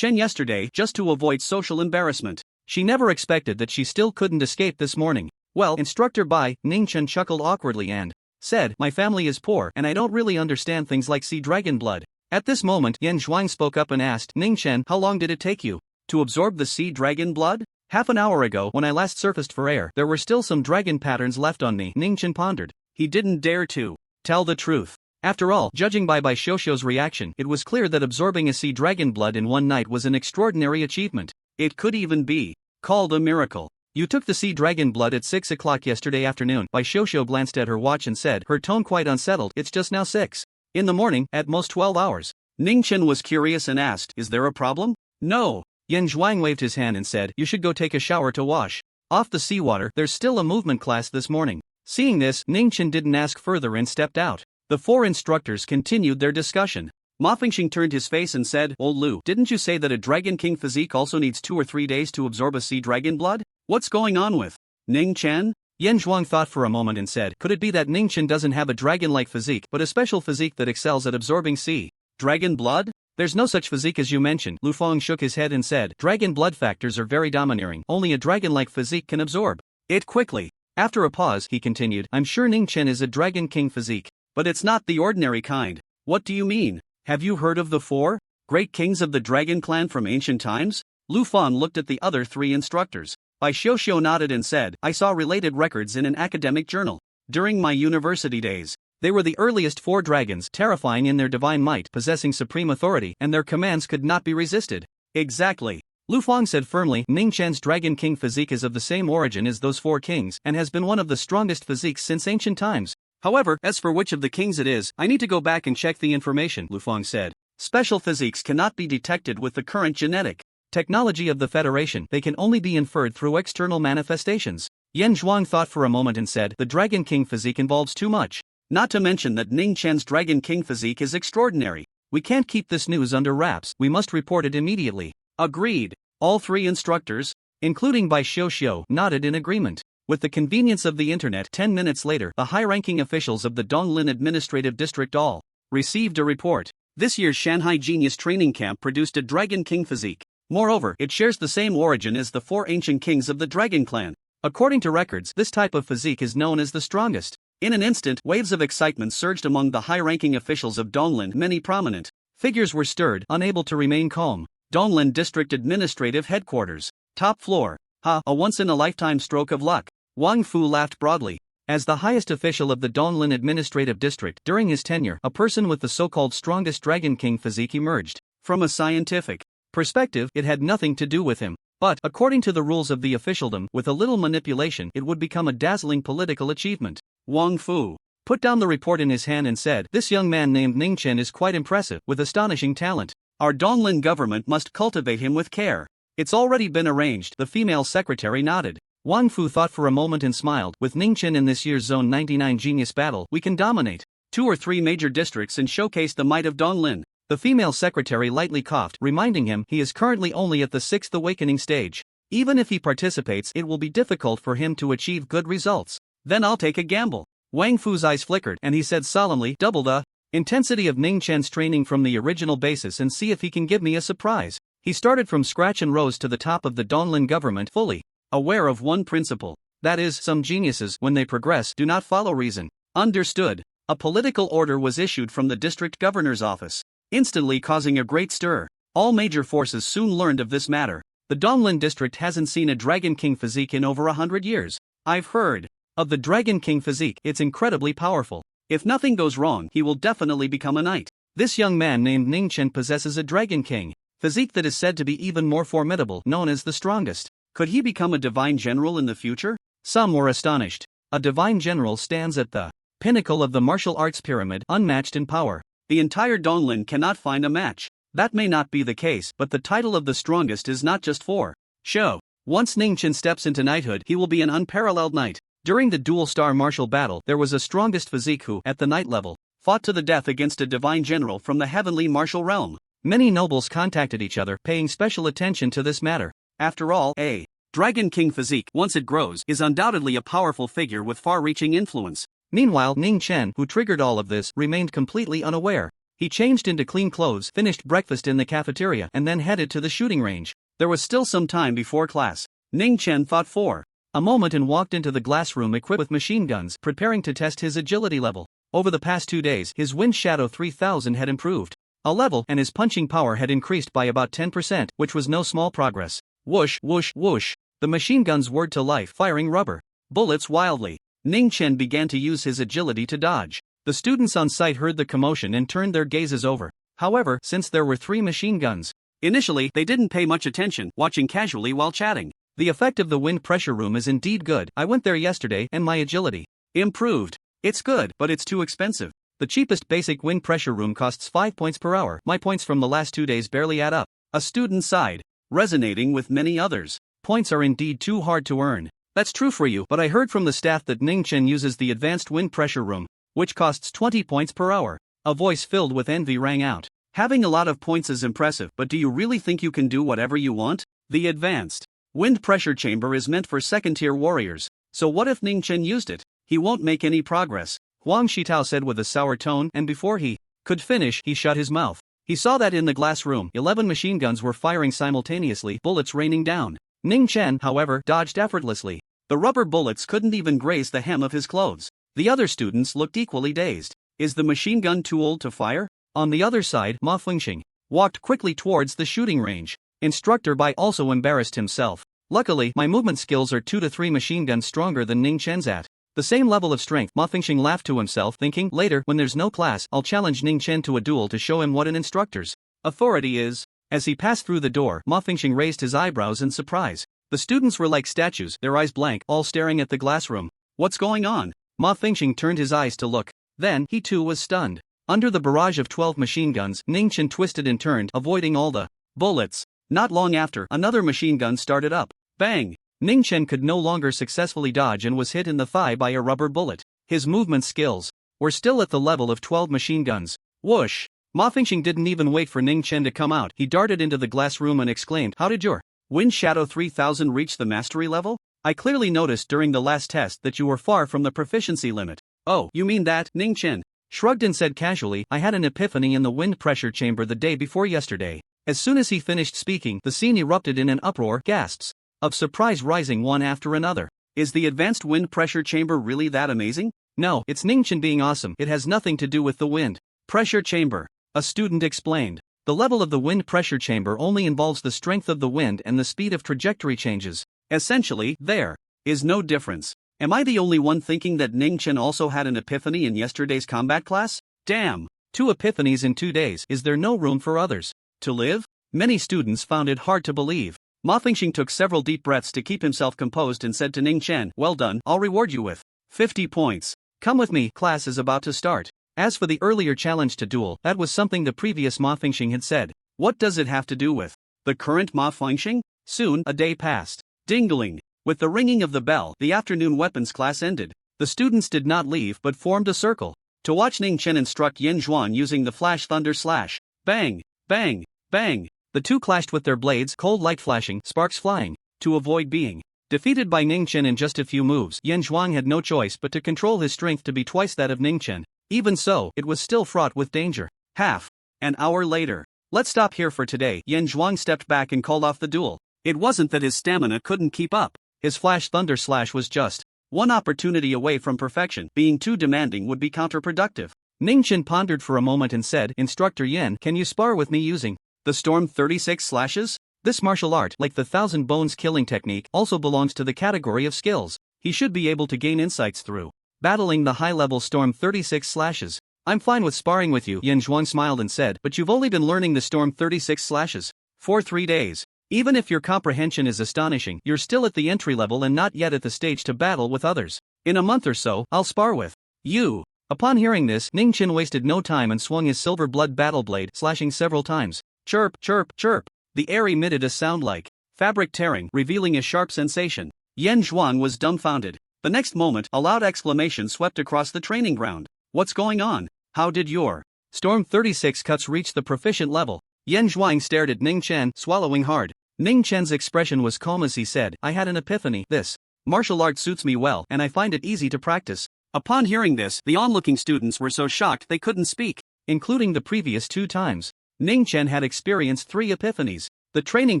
yesterday just to avoid social embarrassment. She never expected that she still couldn't escape this morning. Well, Instructor Bai, Ningchen chuckled awkwardly and said, my family is poor and I don't really understand things like sea dragon blood. At this moment, Yan Zhuang spoke up and asked, Ningchen, how long did it take you to absorb the sea dragon blood? Half an hour ago, when I last surfaced for air, there were still some dragon patterns left on me, Ningchen pondered. He didn't dare to tell the truth. After all, judging by Bai Xiuxiu's reaction, it was clear that absorbing a sea dragon blood in one night was an extraordinary achievement. It could even be called a miracle. You took the sea dragon blood at 6 o'clock yesterday afternoon. Bai Xiuxiu glanced at her watch and said, her tone quite unsettled, it's just now 6 in the morning, at most 12 hours. Ningchen was curious and asked, is there a problem? No. Yan Zhuang waved his hand and said, you should go take a shower to wash off the seawater, there's still a movement class this morning. Seeing this, Ningchen didn't ask further and stepped out. The 4 instructors continued their discussion. Ma Fingxing turned his face and said, old Lu, didn't you say that a Dragon King physique also needs 2 or 3 days to absorb a sea dragon blood? What's going on with Ningchen? Yan Zhuang thought for a moment and said, could it be that Ningchen doesn't have a dragon-like physique but a special physique that excels at absorbing sea dragon blood? There's no such physique as you mentioned. Lu Fang shook his head and said, dragon blood factors are very domineering, only a dragon-like physique can absorb it quickly. After a pause, he continued, I'm sure Ningchen is a Dragon King physique. But it's not the ordinary kind. What do you mean? Have you heard of the 4 great kings of the dragon clan from ancient times? Lu Fang looked at the other 3 instructors. Bai Xiuxiu nodded and said, I saw related records in an academic journal. During my university days, they were the earliest 4 dragons, terrifying in their divine might, possessing supreme authority, and their commands could not be resisted. Exactly. Lu Fang said firmly, Ningchen's Dragon King physique is of the same origin as those 4 kings, and has been one of the strongest physiques since ancient times. However, as for which of the kings it is, I need to go back and check the information, Lu Fang said. Special physiques cannot be detected with the current genetic technology of the Federation. They can only be inferred through external manifestations. Yan Zhuang thought for a moment and said, the Dragon King physique involves too much. Not to mention that Ningchen's Dragon King physique is extraordinary. We can't keep this news under wraps, we must report it immediately. Agreed. All 3 instructors, including Bai Xiuxiu, nodded in agreement. With the convenience of the internet, 10 minutes later, the high-ranking officials of the Donglin Administrative District all received a report. This year's Shanghai Genius Training Camp produced a Dragon King physique. Moreover, it shares the same origin as the 4 ancient kings of the Dragon Clan. According to records, this type of physique is known as the strongest. In an instant, waves of excitement surged among the high-ranking officials of Donglin. Many prominent figures were stirred, unable to remain calm. Donglin District Administrative Headquarters. Top floor. A once-in-a-lifetime stroke of luck. Wang Fu laughed broadly. As the highest official of the Donglin Administrative District, during his tenure, a person with the so-called strongest Dragon King physique emerged. From a scientific perspective, it had nothing to do with him. But, according to the rules of the officialdom, with a little manipulation, it would become a dazzling political achievement. Wang Fu put down the report in his hand and said, this young man named Ningchen is quite impressive, with astonishing talent. Our Donglin government must cultivate him with care. It's already been arranged, the female secretary nodded. Wang Fu thought for a moment and smiled. With Ningchen in this year's Zone 99 Genius Battle, we can dominate 2 or 3 major districts and showcase the might of Donglin. The female secretary lightly coughed, reminding him he is currently only at the 6th awakening stage. Even if he participates, it will be difficult for him to achieve good results. Then I'll take a gamble. Wang Fu's eyes flickered, and he said solemnly, double the intensity of Ningchen's training from the original basis and see if he can give me a surprise. He started from scratch and rose to the top of the Donglin government fully aware of one principle. That is, some geniuses, when they progress, do not follow reason. Understood. A political order was issued from the district governor's office, instantly causing a great stir. All major forces soon learned of this matter. The Donglin district hasn't seen a Dragon King physique in over 100 years. I've heard of the Dragon King physique. It's incredibly powerful. If nothing goes wrong, he will definitely become a knight. This young man named Ning Chen possesses a Dragon King physique that is said to be even more formidable, known as the strongest. Could he become a divine general in the future? Some were astonished. A divine general stands at the pinnacle of the martial arts pyramid, unmatched in power. The entire Donglin cannot find a match. That may not be the case, but the title of the strongest is not just for show. Once Ning Chen steps into knighthood, he will be an unparalleled knight. During the dual-star martial battle, there was a strongest physique who, at the knight level, fought to the death against a divine general from the heavenly martial realm. Many nobles contacted each other, paying special attention to this matter. After all, a Dragon King physique, once it grows, is undoubtedly a powerful figure with far-reaching influence. Meanwhile, Ning Chen, who triggered all of this, remained completely unaware. He changed into clean clothes, finished breakfast in the cafeteria, and then headed to the shooting range. There was still some time before class. Ning Chen thought for a moment and walked into the glass room equipped with machine guns, preparing to test his agility level. Over the past 2 days, his Wind Shadow 3000 had improved a level, and his punching power had increased by about 10%, which was no small progress. Whoosh, whoosh, whoosh. The machine guns whirred to life, firing rubber bullets wildly. Ning Chen began to use his agility to dodge. The students on site heard the commotion and turned their gazes over. However, since there were 3 machine guns, initially they didn't pay much attention, watching casually while chatting. The effect of the wind pressure room is indeed good. I went there yesterday and my agility improved. It's good, but it's too expensive. The cheapest basic wind pressure room costs 5 points per hour. My points from the last 2 days barely add up. A student sighed, resonating with many others. Points are indeed too hard to earn. That's true for you, but I heard from the staff that Ning Chen uses the advanced wind pressure room, which costs 20 points per hour. A voice filled with envy rang out. Having a lot of points is impressive, but do you really think you can do whatever you want? The advanced wind pressure chamber is meant for second-tier warriors. So what if Ning Chen used it? He won't make any progress, Huang Shitao said with a sour tone, and before he could finish, he shut his mouth. He saw that in the glass room, 11 machine guns were firing simultaneously, bullets raining down. Ning Chen, however, dodged effortlessly. The rubber bullets couldn't even graze the hem of his clothes. The other students looked equally dazed. Is the machine gun too old to fire? On the other side, Ma Fengxing walked quickly towards the shooting range. Instructor Bai also embarrassed himself. Luckily, my movement skills are 2 to 3 machine guns stronger than Ning Chen's at the same level of strength. Ma Fengxing laughed to himself, thinking, later, when there's no class, I'll challenge Ning Chen to a duel to show him what an instructor's authority is. As he passed through the door, Ma Fengxing raised his eyebrows in surprise. The students were like statues, their eyes blank, all staring at the glass room. What's going on? Ma Fengxing turned his eyes to look. Then, he too was stunned. Under the barrage of 12 machine guns, Ning Chen twisted and turned, avoiding all the bullets. Not long after, another machine gun started up. Bang! Ning Chen could no longer successfully dodge and was hit in the thigh by a rubber bullet. His movement skills were still at the level of 12 machine guns. Whoosh! Ma Fengxing didn't even wait for Ning Chen to come out. He darted into the glass room and exclaimed, how did your Wind Shadow 3000 reach the mastery level? I clearly noticed during the last test that you were far from the proficiency limit. Oh, you mean that? Ning Chen shrugged and said casually, I had an epiphany in the wind pressure chamber the day before yesterday. As soon as he finished speaking, the scene erupted in an uproar, gasps of surprise rising one after another. Is the advanced wind pressure chamber really that amazing? No, it's Ning Chen being awesome. It has nothing to do with the wind pressure chamber, a student explained. The level of the wind pressure chamber only involves the strength of the wind and the speed of trajectory changes. Essentially, there is no difference. Am I the only one thinking that Ning Chen also had an epiphany in yesterday's combat class? Damn! 2 epiphanies in 2 days. Is there no room for others to live? Many students found it hard to believe. Ma Fengxing took several deep breaths to keep himself composed and said to Ning Chen, well done, I'll reward you with 50 points. Come with me, class is about to start. As for the earlier challenge to duel, that was something the previous Ma Fengxing had said. What does it have to do with the current Ma Fengxing? Soon, a day passed. Ding-a-ling. With the ringing of the bell, the afternoon weapons class ended. The students did not leave but formed a circle to watch Ning Chen instruct Yen Zhuan using the flash thunder slash. Bang! Bang! Bang! The two clashed with their blades, cold light flashing, sparks flying. To avoid being defeated by Ning Chen in just a few moves, Yen Zhuan had no choice but to control his strength to be twice that of Ning Chen. Even so, it was still fraught with danger. Half an hour later. Let's stop here for today. Yen Zhuang stepped back and called off the duel. It wasn't that his stamina couldn't keep up. His flash thunder slash was just one opportunity away from perfection. Being too demanding would be counterproductive. Ning Chen pondered for a moment and said, Instructor Yen, can you spar with me using the Storm 36 slashes? This martial art, like the Thousand Bones killing technique, also belongs to the category of skills. He should be able to gain insights through battling the high-level Storm 36 slashes. I'm fine with sparring with you, Yen Zhuang smiled and said, but you've only been learning the Storm 36 slashes for 3 days. Even if your comprehension is astonishing, you're still at the entry level and not yet at the stage to battle with others. In a month or so, I'll spar with you. Upon hearing this, Ning Chen wasted no time and swung his silver blood battle blade, slashing several times. Chirp, chirp, chirp. The air emitted a sound like fabric tearing, revealing a sharp sensation. Yen Zhuang was dumbfounded. The next moment, a loud exclamation swept across the training ground. What's going on? How did your Storm 36 cuts reach the proficient level? Yen Zhuang stared at Ning Chen, swallowing hard. Ning Chen's expression was calm as he said, I had an epiphany. This martial art suits me well, and I find it easy to practice. Upon hearing this, the onlooking students were so shocked they couldn't speak. Including the previous 2 times. Ning Chen had experienced 3 epiphanies. The training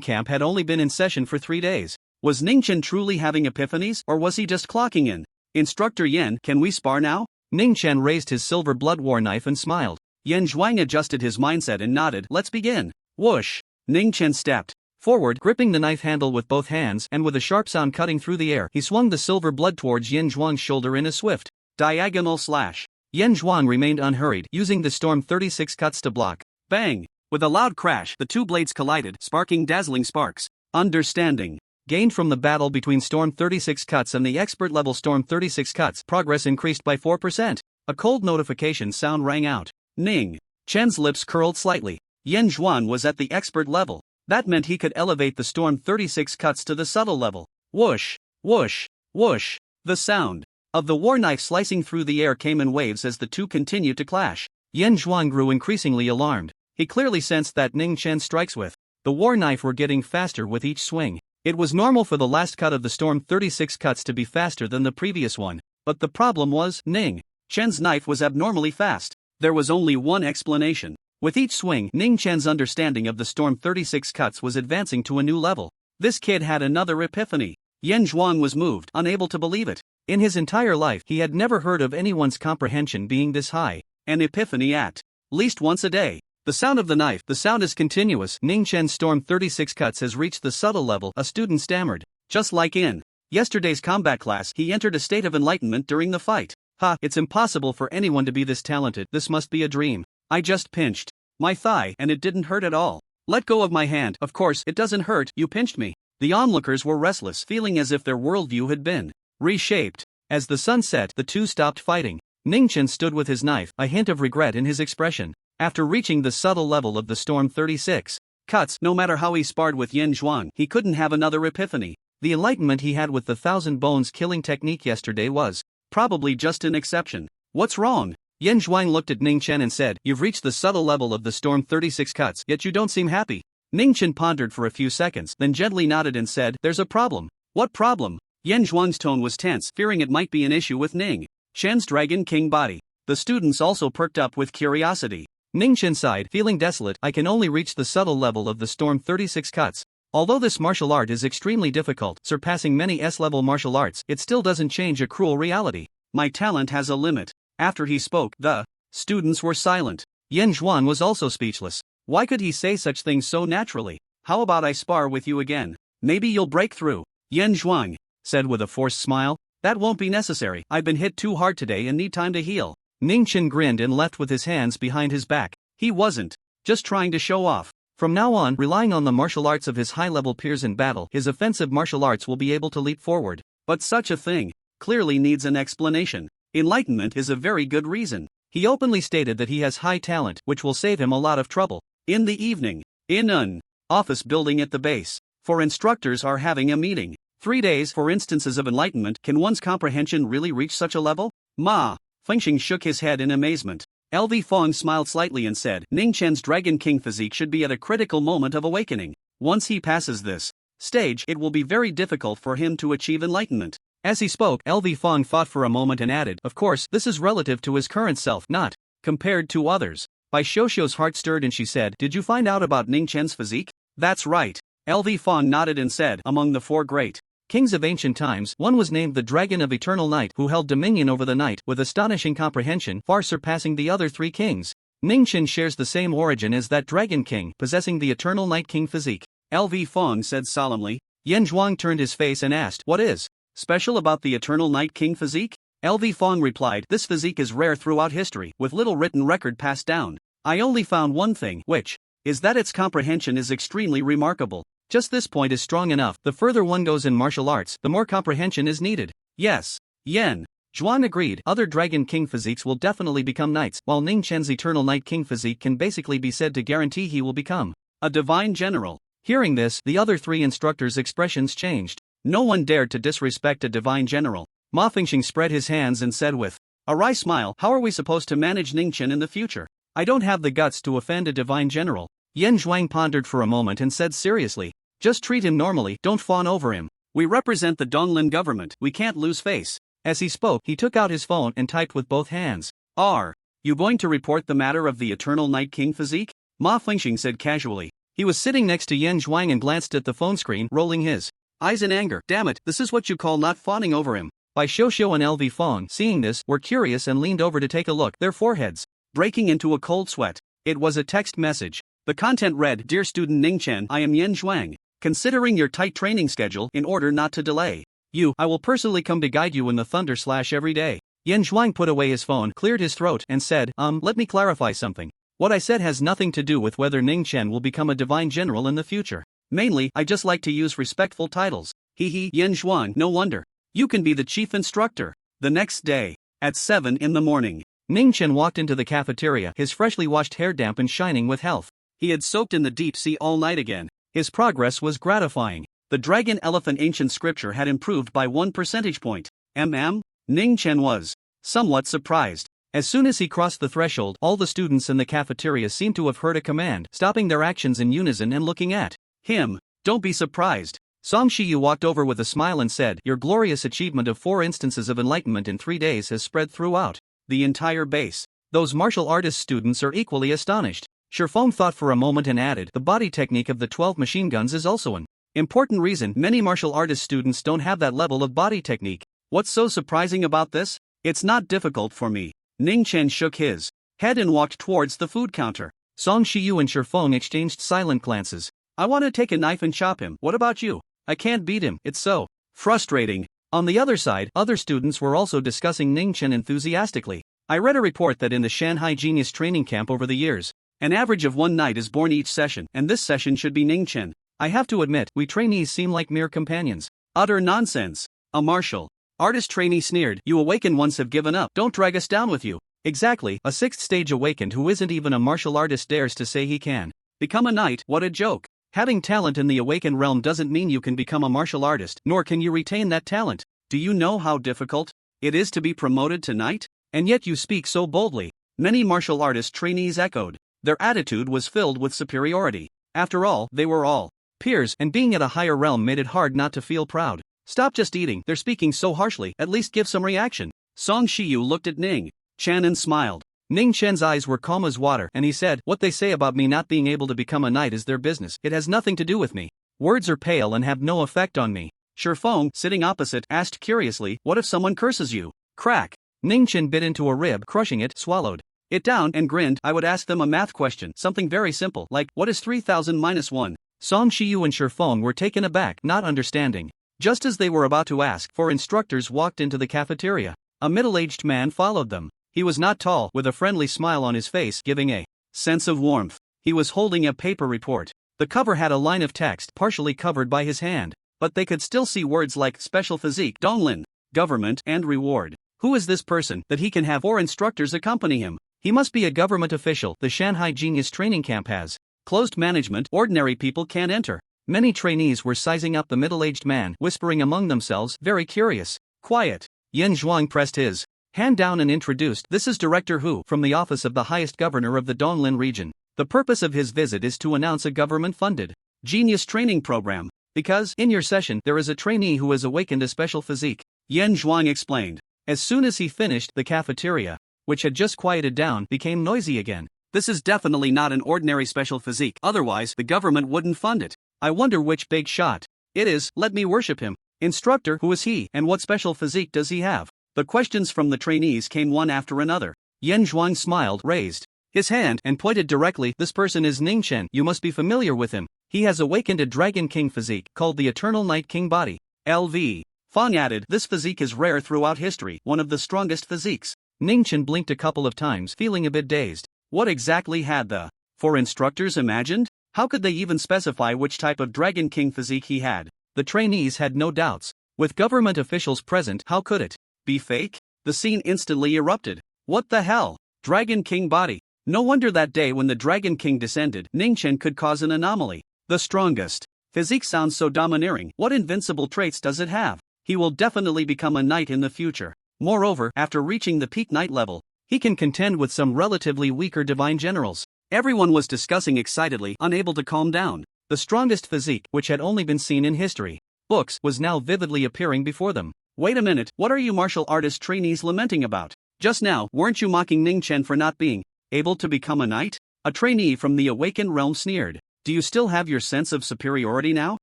camp had only been in session for 3 days. Was Ning Chen truly having epiphanies, or was he just clocking in? Instructor Yen, can we spar now? Ning Chen raised his silver blood war knife and smiled. Yen Zhuang adjusted his mindset and nodded. Let's begin. Whoosh! Ning Chen stepped forward, gripping the knife handle with both hands, and with a sharp sound cutting through the air, he swung the silver blood towards Yen Zhuang's shoulder in a swift diagonal slash. Yen Zhuang remained unhurried, using the Storm 36 cuts to block. Bang! With a loud crash, the 2 blades collided, sparking dazzling sparks. Understanding gained from the battle between Storm 36 cuts and the expert-level Storm 36 cuts. Progress increased by 4%. A cold notification sound rang out. Ning Chen's lips curled slightly. Yen Zhuang was at the expert level. That meant he could elevate the Storm 36 cuts to the subtle level. Whoosh, whoosh, whoosh. The sound of the war knife slicing through the air came in waves as the 2 continued to clash. Yen Zhuang grew increasingly alarmed. He clearly sensed that Ning Chen's strikes with the war knife were getting faster with each swing. It was normal for the last cut of the Storm 36 cuts to be faster than the previous one, but the problem was, Ning Chen's knife was abnormally fast. There was only one explanation. With each swing, Ning Chen's understanding of the Storm 36 cuts was advancing to a new level. This kid had another epiphany. Yen Zhuang was moved, unable to believe it. In his entire life, he had never heard of anyone's comprehension being this high. An epiphany at least once a day. The sound of the knife, the sound is continuous. Ning Chen's Storm 36 cuts has reached the subtle level, a student stammered. Just like in yesterday's combat class, he entered a state of enlightenment during the fight. It's impossible for anyone to be this talented. This must be a dream. I just pinched my thigh, and it didn't hurt at all. Let go of my hand. Of course, it doesn't hurt. You pinched me. The onlookers were restless, feeling as if their worldview had been reshaped. As the sun set, the 2 stopped fighting. Ning Chen stood with his knife, a hint of regret in his expression. After reaching the subtle level of the Storm 36 cuts, no matter how he sparred with Yen Zhuang, he couldn't have another epiphany. The enlightenment he had with the Thousand Bones killing technique yesterday was probably just an exception. What's wrong? Yen Zhuang looked at Ning Chen and said, You've reached the subtle level of the Storm 36 cuts, yet you don't seem happy. Ning Chen pondered for a few seconds, then gently nodded and said, There's a problem. What problem? Yen Zhuang's tone was tense, fearing it might be an issue with Ning Chen's Dragon King body. The students also perked up with curiosity. Ning Chen sighed, feeling desolate. I can only reach the subtle level of the Storm 36 cuts. Although this martial art is extremely difficult, surpassing many S-level martial arts, it still doesn't change a cruel reality. My talent has a limit. After he spoke, the students were silent. Yen Zhuang was also speechless. Why could he say such things so naturally? How about I spar with you again? Maybe you'll break through. Yen Zhuang said with a forced smile. That won't be necessary. I've been hit too hard today and need time to heal. Ning Chen grinned and left with his hands behind his back. He wasn't just trying to show off. From now on, relying on the martial arts of his high-level peers in battle, his offensive martial arts will be able to leap forward. But such a thing clearly needs an explanation. Enlightenment is a very good reason. He openly stated that he has high talent, which will save him a lot of trouble. In the evening, in an office building at the base, 4 instructors are having a meeting. 3 days for instances of enlightenment. Can one's comprehension really reach such a level? Ma Fengxing shook his head in amazement. LV Fong smiled slightly and said, Ning Chen's Dragon King physique should be at a critical moment of awakening. Once he passes this stage, it will be very difficult for him to achieve enlightenment. As he spoke, LV Fong thought for a moment and added, Of course, this is relative to his current self, not compared to others. Bai Xiuxiu's heart stirred and she said, Did you find out about Ning Chen's physique? That's right. LV Fong nodded and said, Among the 4 great kings of ancient times. One was named the Dragon of Eternal Night, who held dominion over the night with astonishing comprehension, far surpassing the other 3 kings. Ningchen shares the same origin as that Dragon King, possessing the Eternal Night King physique. LV Fong said solemnly. Yan Zhuang turned his face and asked, "What is special about the Eternal Night King physique?" LV Fong replied, "This physique is rare throughout history, with little written record passed down. I only found one thing, which is that its comprehension is extremely remarkable. Just this point is strong enough. The further one goes in martial arts, the more comprehension is needed." Yes. Yan Zhuang agreed. Other Dragon King physiques will definitely become knights, while Ning Chen's Eternal Night King physique can basically be said to guarantee he will become a divine general. Hearing this, the other 3 instructors' expressions changed. No one dared to disrespect a divine general. Ma Fengxing spread his hands and said with a wry smile, "How are we supposed to manage Ningchen in the future? I don't have the guts to offend a divine general." Yan Zhuang pondered for a moment and said seriously, "Just treat him normally, don't fawn over him. We represent the Donglin government, we can't lose face." As he spoke, he took out his phone and typed with both hands. "Are you going to report the matter of the Eternal Night King physique?" Ma Fengxing said casually. He was sitting next to Yan Zhuang and glanced at the phone screen, rolling his eyes in anger. "Damn it, this is what you call not fawning over him." Bai Xiuxiu and LV Fong, seeing this, were curious and leaned over to take a look, their foreheads breaking into a cold sweat. It was a text message. The content read, "Dear student Ningchen, I am Yan Zhuang. Considering your tight training schedule, in order not to delay you, I will personally come to guide you in the Thunder Slash every day." Yan Zhuang put away his phone, cleared his throat, and said, let me clarify something. What I said has nothing to do with whether Ningchen will become a divine general in the future. Mainly, I just like to use respectful titles. Hee Yan Zhuang, no wonder. You can be the chief instructor. The next day, at 7 in the morning, Ningchen walked into the cafeteria, his freshly washed hair damp and shining with health. He had soaked in the deep sea all night again. His progress was gratifying. The dragon elephant ancient scripture had improved by 1 percentage point. Ningchen was somewhat surprised. As soon as he crossed the threshold, all the students in the cafeteria seemed to have heard a command, stopping their actions in unison and looking at him. "Don't be surprised." Song Shiyu walked over with a smile and said, "Your glorious achievement of 4 instances of enlightenment in 3 days has spread throughout the entire base." Those martial artist students are equally astonished. Shifeng thought for a moment and added, "The body technique of the 12 machine guns is also an important reason many martial artist students don't have that level of body technique." "What's so surprising about this? It's not difficult for me." Ningchen shook his head and walked towards the food counter. Song Shiyu and Shifeng exchanged silent glances. "I want to take a knife and chop him. What about you?" "I can't beat him, it's so frustrating." On the other side, other students were also discussing Ningchen enthusiastically. "I read a report that in the Shanghai Genius Training Camp over the years, an average of 1 knight is born each session, and this session should be Ningchen." "I have to admit, we trainees seem like mere companions." "Utter nonsense." A martial artist trainee sneered, "You awakened ones have given up. Don't drag us down with you." "Exactly, a 6th stage awakened who isn't even a martial artist dares to say he can become a knight. What a joke." "Having talent in the awakened realm doesn't mean you can become a martial artist, nor can you retain that talent." "Do you know how difficult it is to be promoted to knight? And yet you speak so boldly." Many martial artist trainees echoed. Their attitude was filled with superiority. After all, they were all peers, and being at a higher realm made it hard not to feel proud. "Stop just eating, they're speaking so harshly, at least give some reaction." Song Shiyu looked at Ningchen and smiled. Ningchen's eyes were calm as water, and he said, "What they say about me not being able to become a knight is their business. It has nothing to do with me. Words are pale and have no effect on me." Shifeng, sitting opposite, asked curiously, "What if someone curses you?" Crack. Ningchen bit into a rib, crushing it, swallowed it down, and grinned. "I would ask them a math question, something very simple, like, what is 3000 minus 1? Song Shiyu and Shifeng were taken aback, not understanding. Just as they were about to ask, 4 instructors walked into the cafeteria. A middle-aged man followed them. He was not tall, with a friendly smile on his face, giving a sense of warmth. He was holding a paper report. The cover had a line of text partially covered by his hand, but they could still see words like special physique, Donglin, government, and reward. Who is this person that he can have 4 instructors accompany him? He must be a government official. The Shanghai Genius Training Camp has closed management, ordinary people can't enter. Many trainees were sizing up the middle-aged man, whispering among themselves, very curious. "Quiet." Yan Zhuang pressed his hand down and introduced, "This is Director Hu from the office of the highest governor of the Donglin region. The purpose of his visit is to announce a government-funded genius training program. Because, in your session, there is a trainee who has awakened a special physique." Yan Zhuang explained. As soon as he finished, the cafeteria, which had just quieted down, became noisy again. "This is definitely not an ordinary special physique, otherwise the government wouldn't fund it. I wonder which big shot it is. Let me worship him." Instructor, who is he, and what special physique does he have? The questions from the trainees came one after another. Yen Zhuang smiled, raised his hand, and pointed directly. This person is Ning Chen. You must be familiar with him. He has awakened a Dragon King physique, called the Eternal Night King body. LV. Fang added, this physique is rare throughout history, one of the strongest physiques. Ning Chen blinked a couple of times, feeling a bit dazed. What exactly had the four instructors imagined? How could they even specify which type of Dragon King physique he had? The trainees had no doubts. With government officials present, how could it be fake? The scene instantly erupted. What the hell? Dragon King body. No wonder that day when the Dragon King descended, Ning Chen could cause an anomaly. The strongest physique sounds so domineering. What invincible traits does it have? He will definitely become a knight in the future. Moreover, after reaching the peak knight level, he can contend with some relatively weaker divine generals. Everyone was discussing excitedly, unable to calm down. The strongest physique, which had only been seen in history books, was now vividly appearing before them. Wait a minute, what are you martial artist trainees lamenting about? Just now, weren't you mocking Ning Chen for not being able to become a knight? A trainee from the awakened realm sneered. Do you still have your sense of superiority now?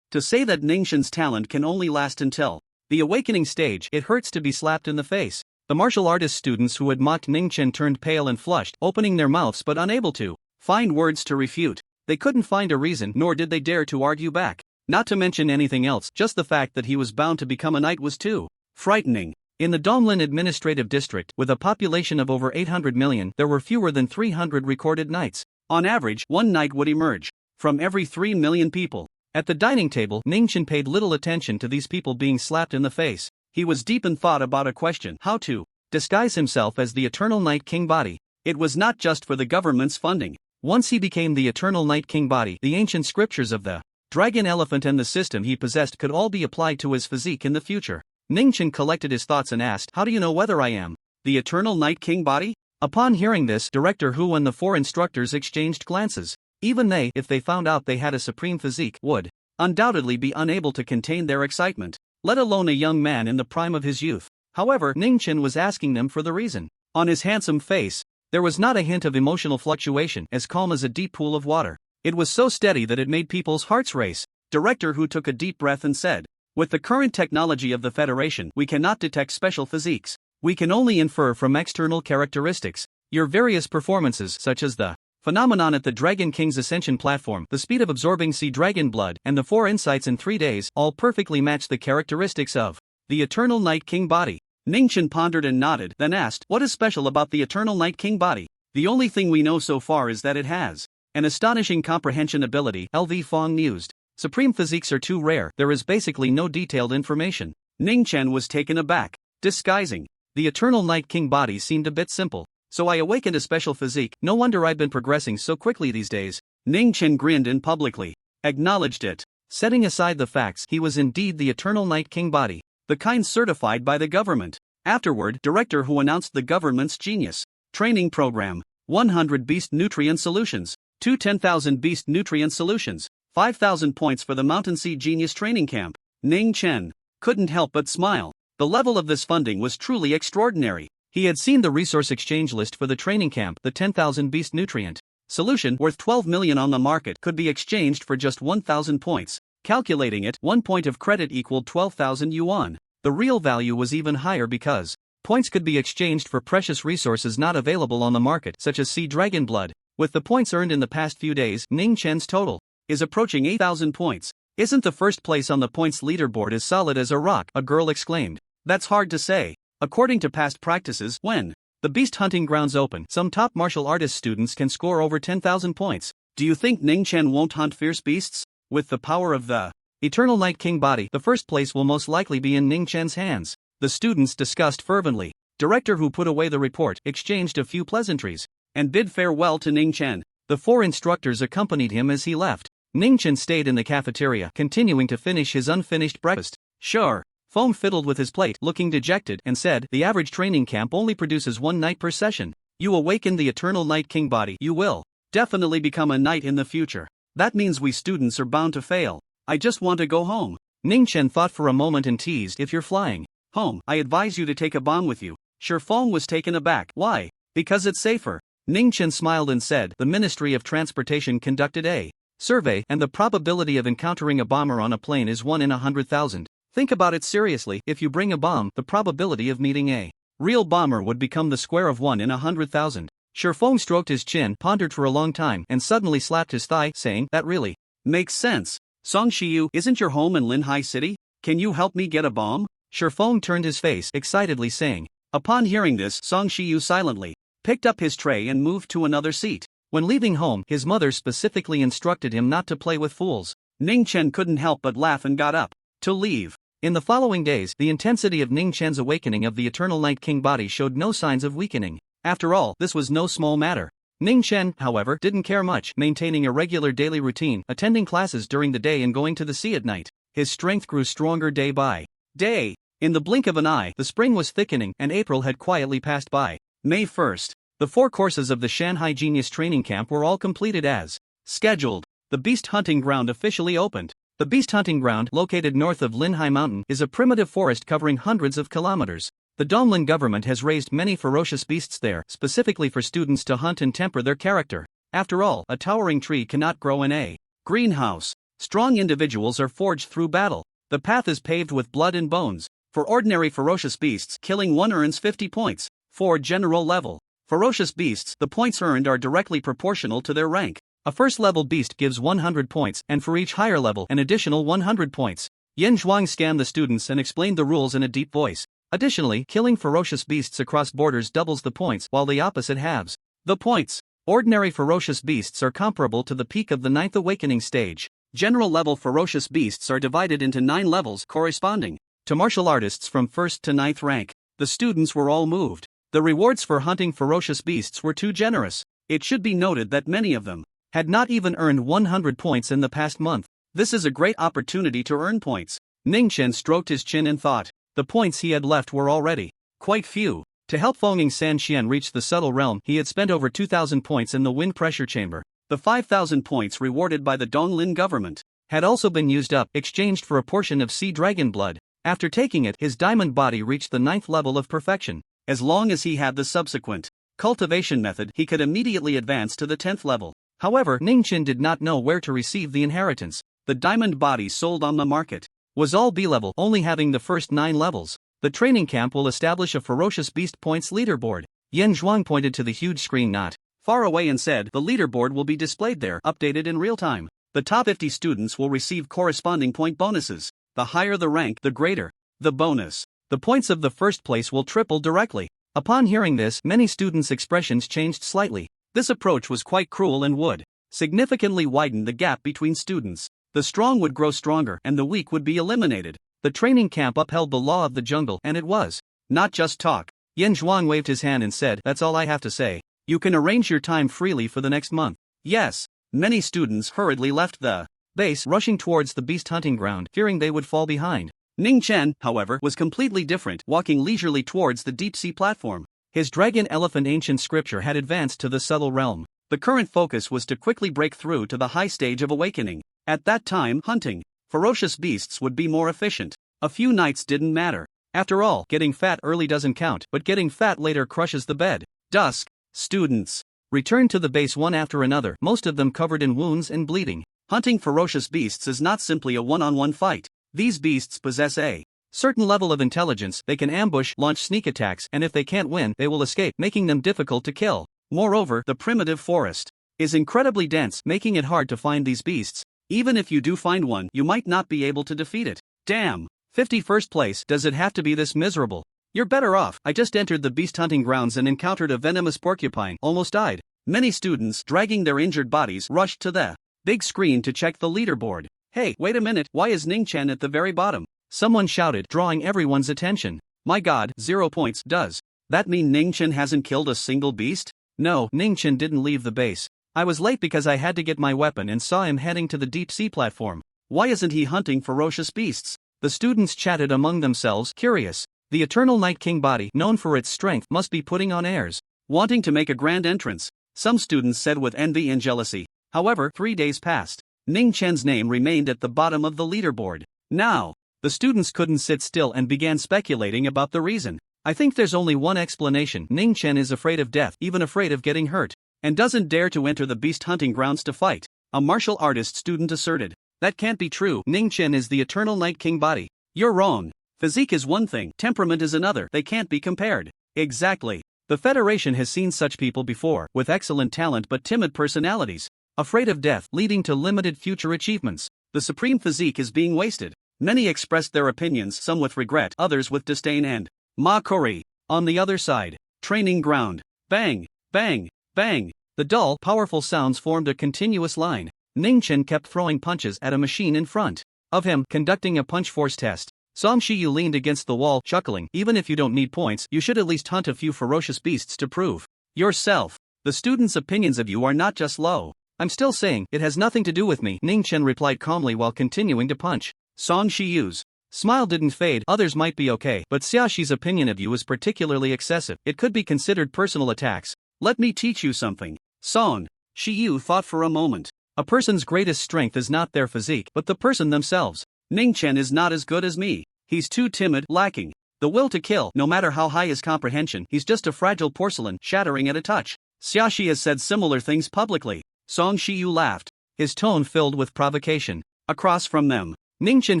To say that Ning Chen's talent can only last until the awakening stage, it hurts to be slapped in the face. The martial artist students who had mocked Ning Chen turned pale and flushed, opening their mouths but unable to find words to refute. They couldn't find a reason, nor did they dare to argue back. Not to mention anything else, just the fact that he was bound to become a knight was too frightening. In the Donglin Administrative District, with a population of over 800 million, there were fewer than 300 recorded knights. On average, one knight would emerge from every 3 million people. At the dining table, Ning Chen paid little attention to these people being slapped in the face. He was deep in thought about a question: how to disguise himself as the Eternal Night King body. It was not just for the government's funding. Once he became the Eternal Night King body, the ancient scriptures of the Dragon Elephant and the system he possessed could all be applied to his physique in the future. Ning Chen collected his thoughts and asked, how do you know whether I am the Eternal Night King body? Upon hearing this, Director Hu and the four instructors exchanged glances. Even they, if they found out they had a supreme physique, would undoubtedly be unable to contain their excitement, let alone a young man in the prime of his youth. However, Ning Chen was asking them for the reason. On his handsome face, there was not a hint of emotional fluctuation, as calm as a deep pool of water. It was so steady that it made people's hearts race. Director Hu took a deep breath and said, with the current technology of the Federation, we cannot detect special physiques. We can only infer from external characteristics. Your various performances, such as the phenomenon at the Dragon King's Ascension platform, the speed of absorbing sea dragon blood, and the 4 insights in 3 days, all perfectly match the characteristics of the Eternal Night King body. Ning Chen pondered and nodded, then asked, what is special about the Eternal Night King body? The only thing we know so far is that it has an astonishing comprehension ability, LV Fong mused. Supreme physiques are too rare, there is basically no detailed information. Ning Chen was taken aback. Disguising the Eternal Night King body seemed a bit simple. So I awakened a special physique, no wonder I've been progressing so quickly these days. Ning Chen grinned and publicly acknowledged it. Setting aside the facts, he was indeed the Eternal Night King body, the kind certified by the government. Afterward, Director Hu announced the government's genius training program: 100 beast nutrient solutions, 10,000 beast nutrient solutions, 5,000 points for the Mountain Sea Genius Training Camp. Ning Chen couldn't help but smile. The level of this funding was truly extraordinary. He had seen the resource exchange list for the training camp. The 10,000 beast nutrient solution, worth 12 million on the market, could be exchanged for just 1,000 points. Calculating it, 1 point of credit equaled 12,000 yuan. The real value was even higher because points could be exchanged for precious resources not available on the market, such as sea dragon blood. With the points earned in the past few days, Ning Chen's total is approaching 8,000 points. Isn't the first place on the points leaderboard as solid as a rock? A girl exclaimed. That's hard to say. According to past practices, when the beast hunting grounds open, some top martial artist students can score over 10,000 points. Do you think Ning Chen won't hunt fierce beasts? With the power of the Eternal Night King body, the first place will most likely be in Ning Chen's hands. The students discussed fervently. Director Hu put away the report, exchanged a few pleasantries, and bid farewell to Ning Chen. The 4 instructors accompanied him as he left. Ning Chen stayed in the cafeteria, continuing to finish his unfinished breakfast. Sure. Foam fiddled with his plate, looking dejected, and said, the average training camp only produces 1 knight per session. You awaken the Eternal Night King body, you will definitely become a knight in the future. That means we students are bound to fail. I just want to go home. Ning Chen thought for a moment and teased, if you're flying home, I advise you to take a bomb with you. Sure. Fong was taken aback. Why? Because it's safer. Ning Chen smiled and said, the Ministry of Transportation conducted a survey, and the probability of encountering a bomber on a plane is 1 in 100,000. Think about it seriously. If you bring a bomb, the probability of meeting a real bomber would become the square of 1 in 100,000. Shifeng stroked his chin, pondered for a long time, and suddenly slapped his thigh, saying, "That really makes sense. Song Shiyu, isn't your home in Linhai City? Can you help me get a bomb?" Shifeng turned his face, excitedly saying. Upon hearing this, Song Shiyu silently picked up his tray and moved to another seat. When leaving home, his mother specifically instructed him not to play with fools. Ning Chen couldn't help but laugh and got up to leave. In the following days, the intensity of Ning Chen's awakening of the Eternal Night King body showed no signs of weakening. After all, this was no small matter. Ning Chen, however, didn't care much, maintaining a regular daily routine, attending classes during the day and going to the sea at night. His strength grew stronger day by day. In the blink of an eye, the spring was thickening and April had quietly passed by. May 1st. The 4 courses of the Shanghai Genius Training Camp were all completed as scheduled. The Beast Hunting Ground officially opened. The Beast Hunting Ground, located north of Linhai Mountain, is a primitive forest covering hundreds of kilometers. The Donglin government has raised many ferocious beasts there, specifically for students to hunt and temper their character. After all, a towering tree cannot grow in a greenhouse. Strong individuals are forged through battle. The path is paved with blood and bones. For ordinary ferocious beasts, killing one earns 50 points. For general level ferocious beasts, the points earned are directly proportional to their rank. A first-level beast gives 100 points, and for each higher level, an additional 100 points. Yan Zhuang scanned the students and explained the rules in a deep voice. Additionally, killing ferocious beasts across borders doubles the points, while the opposite halves the points. Ordinary ferocious beasts are comparable to the peak of the 9th awakening stage. General-level ferocious beasts are divided into 9 levels corresponding to martial artists from 1st to 9th rank. The students were all moved. The rewards for hunting ferocious beasts were too generous. It should be noted that many of them had not even earned 100 points in the past month. This is a great opportunity to earn points. Ning Chen stroked his chin and thought. The points he had left were already quite few. To help Fenging Sanxian reach the subtle realm, he had spent over 2,000 points in the wind pressure chamber. The 5,000 points rewarded by the Donglin government had also been used up, exchanged for a portion of sea dragon blood. After taking it, his diamond body reached the 9th level of perfection. As long as he had the subsequent cultivation method, he could immediately advance to the 10th level. However, Ning Chen did not know where to receive the inheritance. The diamond body sold on the market was all B-level, only having the first 9 levels. The training camp will establish a ferocious beast points leaderboard. Yan Zhuang pointed to the huge screen not far away and said, "The leaderboard will be displayed there, updated in real time. The top 50 students will receive corresponding point bonuses. The higher the rank, the greater the bonus. The points of the first place will triple directly." Upon hearing this, many students' expressions changed slightly. This approach was quite cruel and would significantly widen the gap between students. The strong would grow stronger and the weak would be eliminated. The training camp upheld the law of the jungle, and it was not just talk. Yan Zhuang waved his hand and said, "That's all I have to say. You can arrange your time freely for the next month." Yes. Many students hurriedly left the base, rushing towards the beast hunting ground, fearing they would fall behind. Ning Chen, however, was completely different, walking leisurely towards the deep-sea platform. His dragon elephant ancient scripture had advanced to the subtle realm. The current focus was to quickly break through to the high stage of awakening. At that time, hunting ferocious beasts would be more efficient. A few nights didn't matter. After all, getting fat early doesn't count, but getting fat later crushes the bed. Dusk. Students returned to the base one after another, most of them covered in wounds and bleeding. Hunting ferocious beasts is not simply a one-on-one fight. These beasts possess a certain level of intelligence. They can ambush, launch sneak attacks, and if they can't win, they will escape, making them difficult to kill. Moreover, the primitive forest is incredibly dense, making it hard to find these beasts. Even if you do find one, you might not be able to defeat it. Damn. 51st place, does it have to be this miserable? You're better off. I just entered the beast hunting grounds and encountered a venomous porcupine, almost died. Many students, dragging their injured bodies, rushed to the big screen to check the leaderboard. Hey, wait a minute, why is Ning Chen at the very bottom? Someone shouted, drawing everyone's attention. My god, 0 points. Does that mean Ning Chen hasn't killed a single beast? No, Ning Chen didn't leave the base. I was late because I had to get my weapon and saw him heading to the deep sea platform. Why isn't he hunting ferocious beasts? The students chatted among themselves, curious. The Eternal Night King body, known for its strength, must be putting on airs, wanting to make a grand entrance. Some students said with envy and jealousy. However, 3 days passed. Ning Chen's name remained at the bottom of the leaderboard. Now, the students couldn't sit still and began speculating about the reason. I think there's only one explanation. Ning Chen is afraid of death, even afraid of getting hurt, and doesn't dare to enter the beast hunting grounds to fight. A martial artist student asserted. That can't be true. Ning Chen is the Eternal Night King body. You're wrong. Physique is one thing, temperament is another, they can't be compared. Exactly. The Federation has seen such people before, with excellent talent but timid personalities, afraid of death, leading to limited future achievements. The supreme physique is being wasted. Many expressed their opinions, some with regret, others with disdain and mockery. On the other side, training ground. Bang, bang, bang. The dull, powerful sounds formed a continuous line. Ning Chen kept throwing punches at a machine in front of him, conducting a punch force test. Song Shiyu leaned against the wall, chuckling. Even if you don't need points, you should at least hunt a few ferocious beasts to prove yourself. The students' opinions of you are not just low. I'm still saying, it has nothing to do with me, Ning Chen replied calmly while continuing to punch. Song Shiyu's smile didn't fade. Others might be okay, but Xiaxi's opinion of you is particularly excessive. It could be considered personal attacks. Let me teach you something. Song Shiyu thought for a moment. A person's greatest strength is not their physique, but the person themselves. Ning Chen is not as good as me. He's too timid, lacking the will to kill. No matter how high his comprehension, he's just a fragile porcelain, shattering at a touch. Xiaxi has said similar things publicly. Song Shiyu laughed, his tone filled with provocation. Across from them, Ning Chen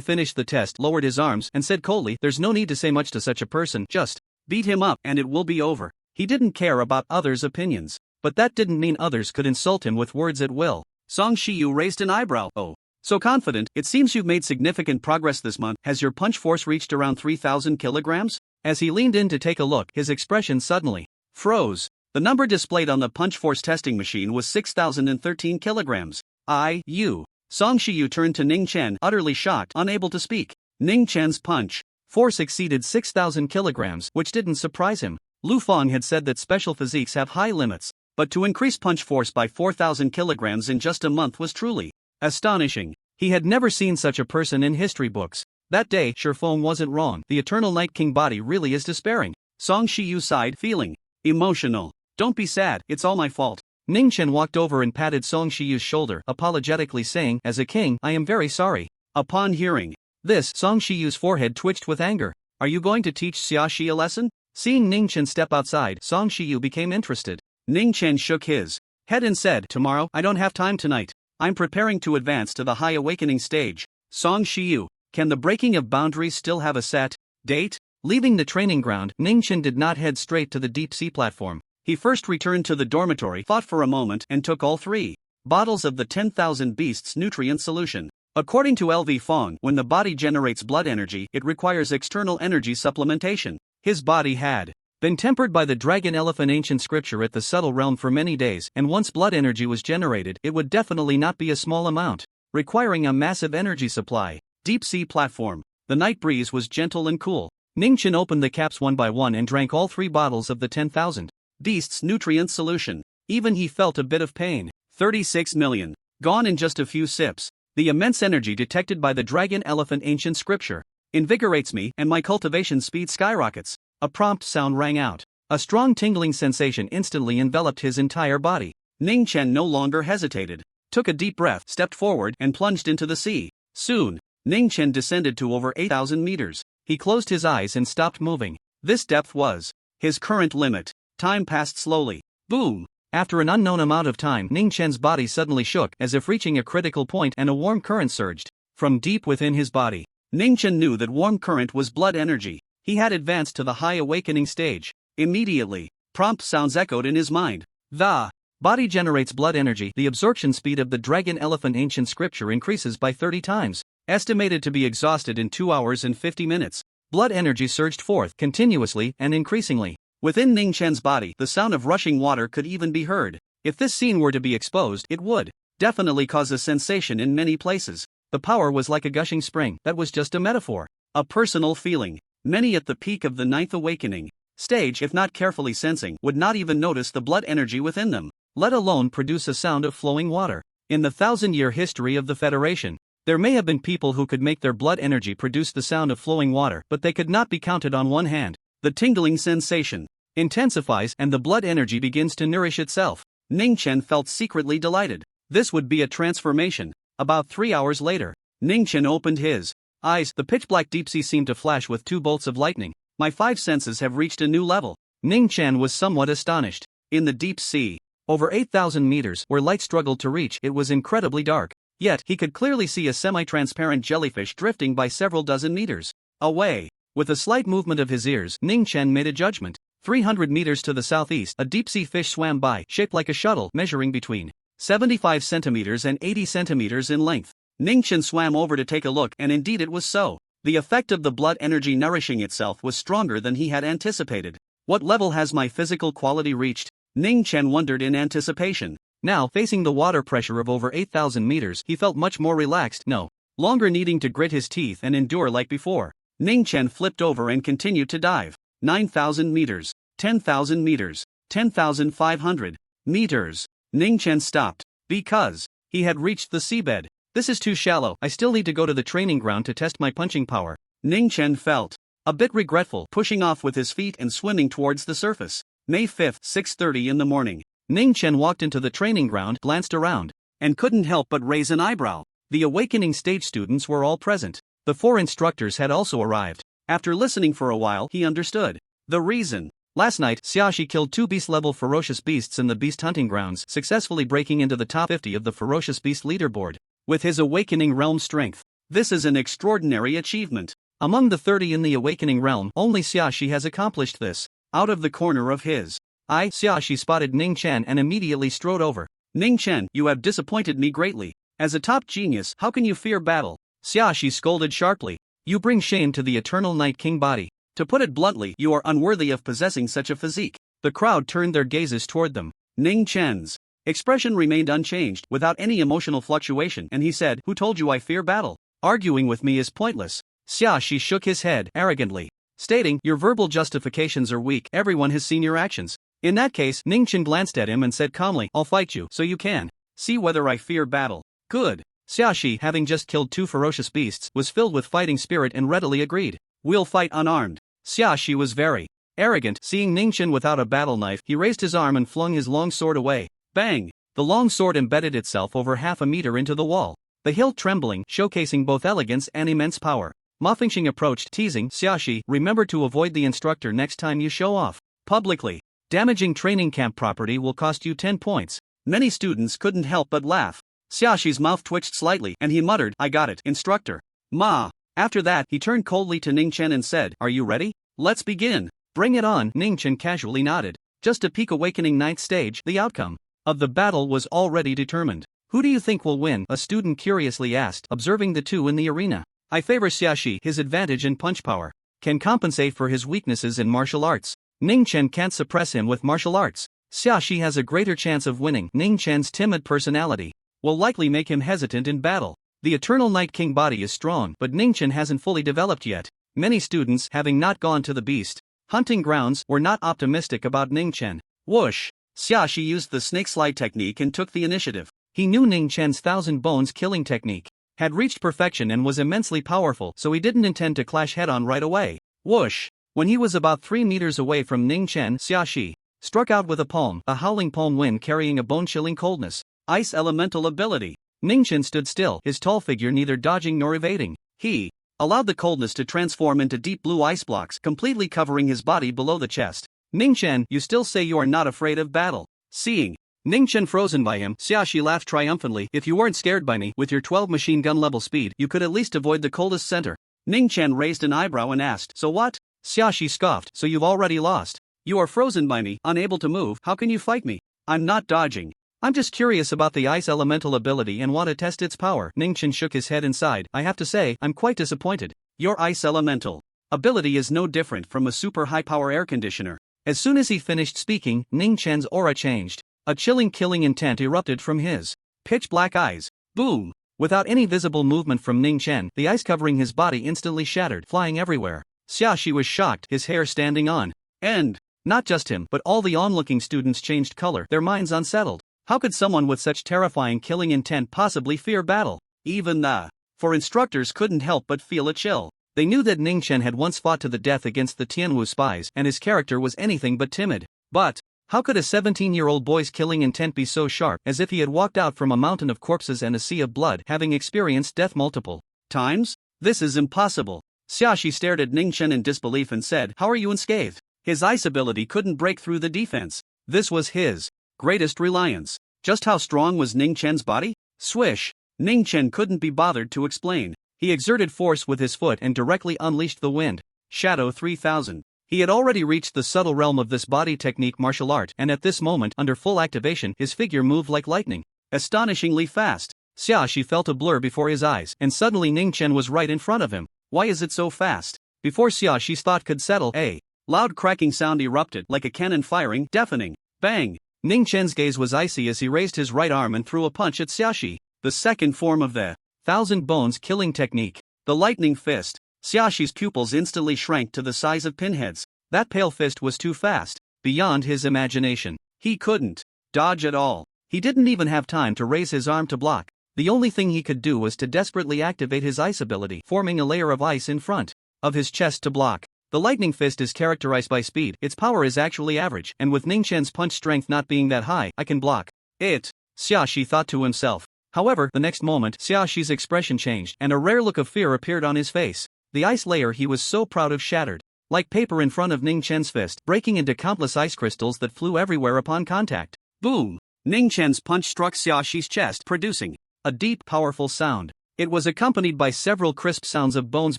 finished the test, lowered his arms, and said coldly, "There's no need to say much to such a person, just beat him up, and it will be over." He didn't care about others' opinions, but that didn't mean others could insult him with words at will. Song Shiyu raised an eyebrow. "Oh, so confident? It seems you've made significant progress this month. Has your punch force reached around 3,000 kilograms? As he leaned in to take a look, his expression suddenly froze. The number displayed on the punch force testing machine was 6,013 kilograms. Song Shiyu turned to Ning Chen, utterly shocked, unable to speak. Ning Chen's punch force exceeded 6,000 kilograms, which didn't surprise him. Lu Fang had said that special physiques have high limits, but to increase punch force by 4,000 kilograms in just a month was truly astonishing. He had never seen such a person in history books. That day, Shifeng wasn't wrong. The Eternal Night King body really is despairing. Song Shiyu sighed, feeling emotional. "Don't be sad, it's all my fault." Ning Chen walked over and patted Song Shiyu's shoulder, apologetically saying, "As a king, I am very sorry." Upon hearing this, Song Shiyu's forehead twitched with anger. "Are you going to teach Xiaxi a lesson?" Seeing Ning Chen step outside, Song Shiyu became interested. Ning Chen shook his head and said, "Tomorrow, I don't have time tonight. I'm preparing to advance to the high awakening stage." Song Shiyu, can the breaking of boundaries still have a set date? Leaving the training ground, Ning Chen did not head straight to the deep sea platform. He first returned to the dormitory, thought for a moment, and took all 3 bottles of the 10,000 beasts nutrient solution. According to LV Fong, when the body generates blood energy, it requires external energy supplementation. His body had been tempered by the dragon elephant ancient scripture at the subtle realm for many days, and once blood energy was generated, it would definitely not be a small amount, requiring a massive energy supply. Deep sea platform. The night breeze was gentle and cool. Ning Chen opened the caps one by one and drank all 3 bottles of the 10,000 beasts nutrient solution. Even he felt a bit of pain. 36 million. Gone in just a few sips. The immense energy detected by the dragon elephant ancient scripture invigorates me, and my cultivation speed skyrockets. A prompt sound rang out. A strong tingling sensation instantly enveloped his entire body. Ning Chen no longer hesitated, took a deep breath, stepped forward, and plunged into the sea. Soon, Ning Chen descended to over 8,000 meters. He closed his eyes and stopped moving. This depth was his current limit. Time passed slowly. Boom! After an unknown amount of time, Ning Chen's body suddenly shook, as if reaching a critical point, and a warm current surged from deep within his body. Ning Chen knew that warm current was blood energy. He had advanced to the high awakening stage. Immediately, prompt sounds echoed in his mind. The body generates blood energy. The absorption speed of the dragon elephant ancient scripture increases by 30 times. Estimated to be exhausted in 2 hours and 50 minutes. Blood energy surged forth continuously and increasingly. Within Ning Chen's body, the sound of rushing water could even be heard. If this scene were to be exposed, it would definitely cause a sensation in many places. The power was like a gushing spring. That was just a metaphor. A personal feeling. Many at the peak of the 9th awakening stage, if not carefully sensing, would not even notice the blood energy within them, let alone produce a sound of flowing water. In the 1,000-year history of the Federation, there may have been people who could make their blood energy produce the sound of flowing water, but they could not be counted on one hand. The tingling sensation intensifies, and the blood energy begins to nourish itself. Ning Chen felt secretly delighted. This would be a transformation. About 3 hours later, Ning Chen opened his eyes. The pitch-black deep sea seemed to flash with 2 bolts of lightning. My 5 senses have reached a new level. Ning Chen was somewhat astonished. In the deep sea, over 8,000 meters, where light struggled to reach, it was incredibly dark. Yet, he could clearly see a semi-transparent jellyfish drifting by several dozen meters. Away. With a slight movement of his ears, Ning Chen made a judgment. 300 meters to the southeast, a deep-sea fish swam by, shaped like a shuttle, measuring between 75 centimeters and 80 centimeters in length. Ning Chen swam over to take a look, and indeed it was so. The effect of the blood energy nourishing itself was stronger than he had anticipated. What level has my physical quality reached? Ning Chen wondered in anticipation. Now, facing the water pressure of over 8,000 meters, he felt much more relaxed, no longer needing to grit his teeth and endure like before. Ning Chen flipped over and continued to dive. 9,000 meters, 10,000 meters, 10,500 meters. Ning Chen stopped, because he had reached the seabed. This is too shallow, I still need to go to the training ground to test my punching power. Ning Chen felt a bit regretful, pushing off with his feet and swimming towards the surface. May 5, 6:30 in the morning. Ning Chen walked into the training ground, glanced around, and couldn't help but raise an eyebrow. The awakening stage students were all present. The 4 instructors had also arrived. After listening for a while, he understood the reason. Last night, Xiaoxi killed 2 beast-level ferocious beasts in the beast hunting grounds, successfully breaking into the top 50 of the ferocious beast leaderboard. With his awakening realm strength, this is an extraordinary achievement. Among the 30 in the awakening realm, only Xiaoxi has accomplished this. Out of the corner of his eye, Xiaoxi spotted Ning Chen and immediately strode over. Ning Chen, you have disappointed me greatly. As a top genius, how can you fear battle? Xiaoxi scolded sharply. You bring shame to the eternal Night King body. To put it bluntly, you are unworthy of possessing such a physique. The crowd turned their gazes toward them. Ning Chen's expression remained unchanged, without any emotional fluctuation, and he said, Who told you I fear battle? Arguing with me is pointless. Xiaoxi shook his head, arrogantly, stating, Your verbal justifications are weak, everyone has seen your actions. In that case, Ning Chen glanced at him and said calmly, I'll fight you, so you can see whether I fear battle. Good. Xiaoxi, having just killed 2 ferocious beasts, was filled with fighting spirit and readily agreed. We'll fight unarmed. Xiaoxi was very arrogant. Seeing Ning Chen without a battle knife, he raised his arm and flung his long sword away. Bang! The long sword embedded itself over half a meter into the wall. The hilt trembling, showcasing both elegance and immense power. Ma Fengxing approached, teasing, Xiaoxi, remember to avoid the instructor next time you show off publicly. Damaging training camp property will cost you 10 points. Many students couldn't help but laugh. Xiaoxi's mouth twitched slightly, and he muttered, I got it, instructor. Ma. After that, he turned coldly to Ning Chen and said, Are you ready? Let's begin. Bring it on. Ning Chen casually nodded. Just a peak awakening 9th stage, the outcome of the battle was already determined. Who do you think will win? A student curiously asked, observing the 2 in the arena. I favor Xiaoxi. His advantage in punch power can compensate for his weaknesses in martial arts. Ning Chen can't suppress him with martial arts. Xiaoxi has a greater chance of winning. Ning Chen's timid personality will likely make him hesitant in battle. The Eternal Night King body is strong, but Ning Chen hasn't fully developed yet. Many students, having not gone to the beast hunting grounds, were not optimistic about Ning Chen. Whoosh! Xiaoxi used the snake slide technique and took the initiative. He knew Ning Chen's 1,000 bones killing technique had reached perfection and was immensely powerful, so he didn't intend to clash head-on right away. Whoosh! When he was about 3 meters away from Ning Chen, Xiaoxi struck out with a palm, a howling palm wind carrying a bone-chilling coldness. Ice elemental ability. Ning Chen stood still, his tall figure neither dodging nor evading. He allowed the coldness to transform into deep blue ice blocks, completely covering his body below the chest. Ning Chen, you still say you are not afraid of battle. Seeing Ning Chen frozen by him, Xiaoxi laughed triumphantly. If you weren't scared by me, with your 12 machine gun level speed, you could at least avoid the coldest center. Ning Chen raised an eyebrow and asked, So what? Xiaoxi scoffed, So you've already lost. You are frozen by me, unable to move, how can you fight me? I'm not dodging. I'm just curious about the ice elemental ability and want to test its power. Ning Chen shook his head and sighed. I have to say, I'm quite disappointed. Your ice elemental ability is no different from a super high power air conditioner. As soon as he finished speaking, Ning Chen's aura changed. A chilling killing intent erupted from his pitch black eyes. Boom! Without any visible movement from Ning Chen, the ice covering his body instantly shattered, flying everywhere. Xiaoxi was shocked, his hair standing on end. Not just him, but all the onlooking students changed color, their minds unsettled. How could someone with such terrifying killing intent possibly fear battle? Even the 4 instructors couldn't help but feel a chill. They knew that Ning Chen had once fought to the death against the Tianwu spies, and his character was anything but timid. But how could a 17-year-old boy's killing intent be so sharp, as if he had walked out from a mountain of corpses and a sea of blood, having experienced death multiple times? This is impossible. Xiaoxi stared at Ning Chen in disbelief and said, How are you unscathed? His ice ability couldn't break through the defense. This was his greatest reliance. Just how strong was Ning Chen's body? Swish! Ning Chen couldn't be bothered to explain. He exerted force with his foot and directly unleashed the wind. Shadow 3000. He had already reached the subtle realm of this body technique martial art, and at this moment, under full activation, his figure moved like lightning. Astonishingly fast. Xiaxi felt a blur before his eyes, and suddenly Ning Chen was right in front of him. Why is it so fast? Before Xiaxi's thought could settle, a loud cracking sound erupted like a cannon firing, deafening. Bang! Ning Chen's gaze was icy as he raised his right arm and threw a punch at Xiaxi. The second form of the thousand bones killing technique. The lightning fist. Xiaxi's pupils instantly shrank to the size of pinheads. That pale fist was too fast, beyond his imagination. He couldn't dodge at all. He didn't even have time to raise his arm to block. The only thing he could do was to desperately activate his ice ability, forming a layer of ice in front of his chest to block. The lightning fist is characterized by speed. Its power is actually average, and with Ning Chen's punch strength not being that high, I can block it, Xiaxi thought to himself. However, the next moment, Xiaxi's expression changed, and a rare look of fear appeared on his face. The ice layer he was so proud of shattered like paper in front of Ning Chen's fist, breaking into countless ice crystals that flew everywhere upon contact. Boom! Ning Chen's punch struck Xiaxi's chest, producing a deep, powerful sound. It was accompanied by several crisp sounds of bones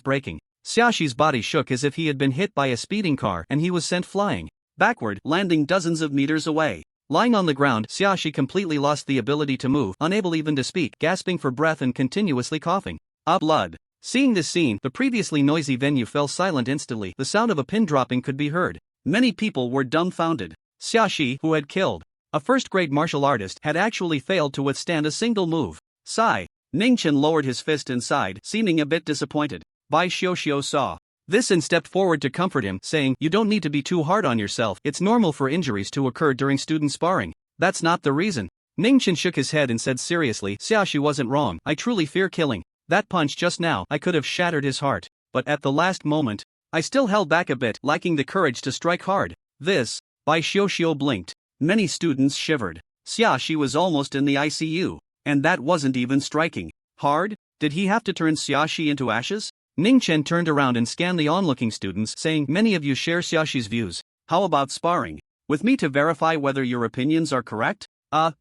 breaking. Xiaxi's body shook as if he had been hit by a speeding car, and he was sent flying backward, landing dozens of meters away. Lying on the ground, Xiaxi completely lost the ability to move, unable even to speak, gasping for breath and continuously coughing up blood. Seeing this scene, the previously noisy venue fell silent instantly. The sound of a pin dropping could be heard. Many people were dumbfounded. Xiaxi, who had killed a first-grade martial artist, had actually failed to withstand a single move. Sigh. Ning Chen lowered his fist and sighed, seeming a bit disappointed. Bai Xiuxiu saw this and stepped forward to comfort him, saying, "You don't need to be too hard on yourself. It's normal for injuries to occur during student sparring. That's not the reason." Ning Chen shook his head and said seriously, "Xiaxi wasn't wrong. I truly fear killing. That punch just now, I could have shattered his heart. But at the last moment, I still held back a bit, lacking the courage to strike hard." This, Bai Xiuxiu blinked. Many students shivered. Xiaxi was almost in the ICU, and that wasn't even striking hard. Did he have to turn Xiaxi into ashes? Ning Chen turned around and scanned the onlooking students, saying, "Many of you share Xiaxi's views. How about sparring with me to verify whether your opinions are correct?"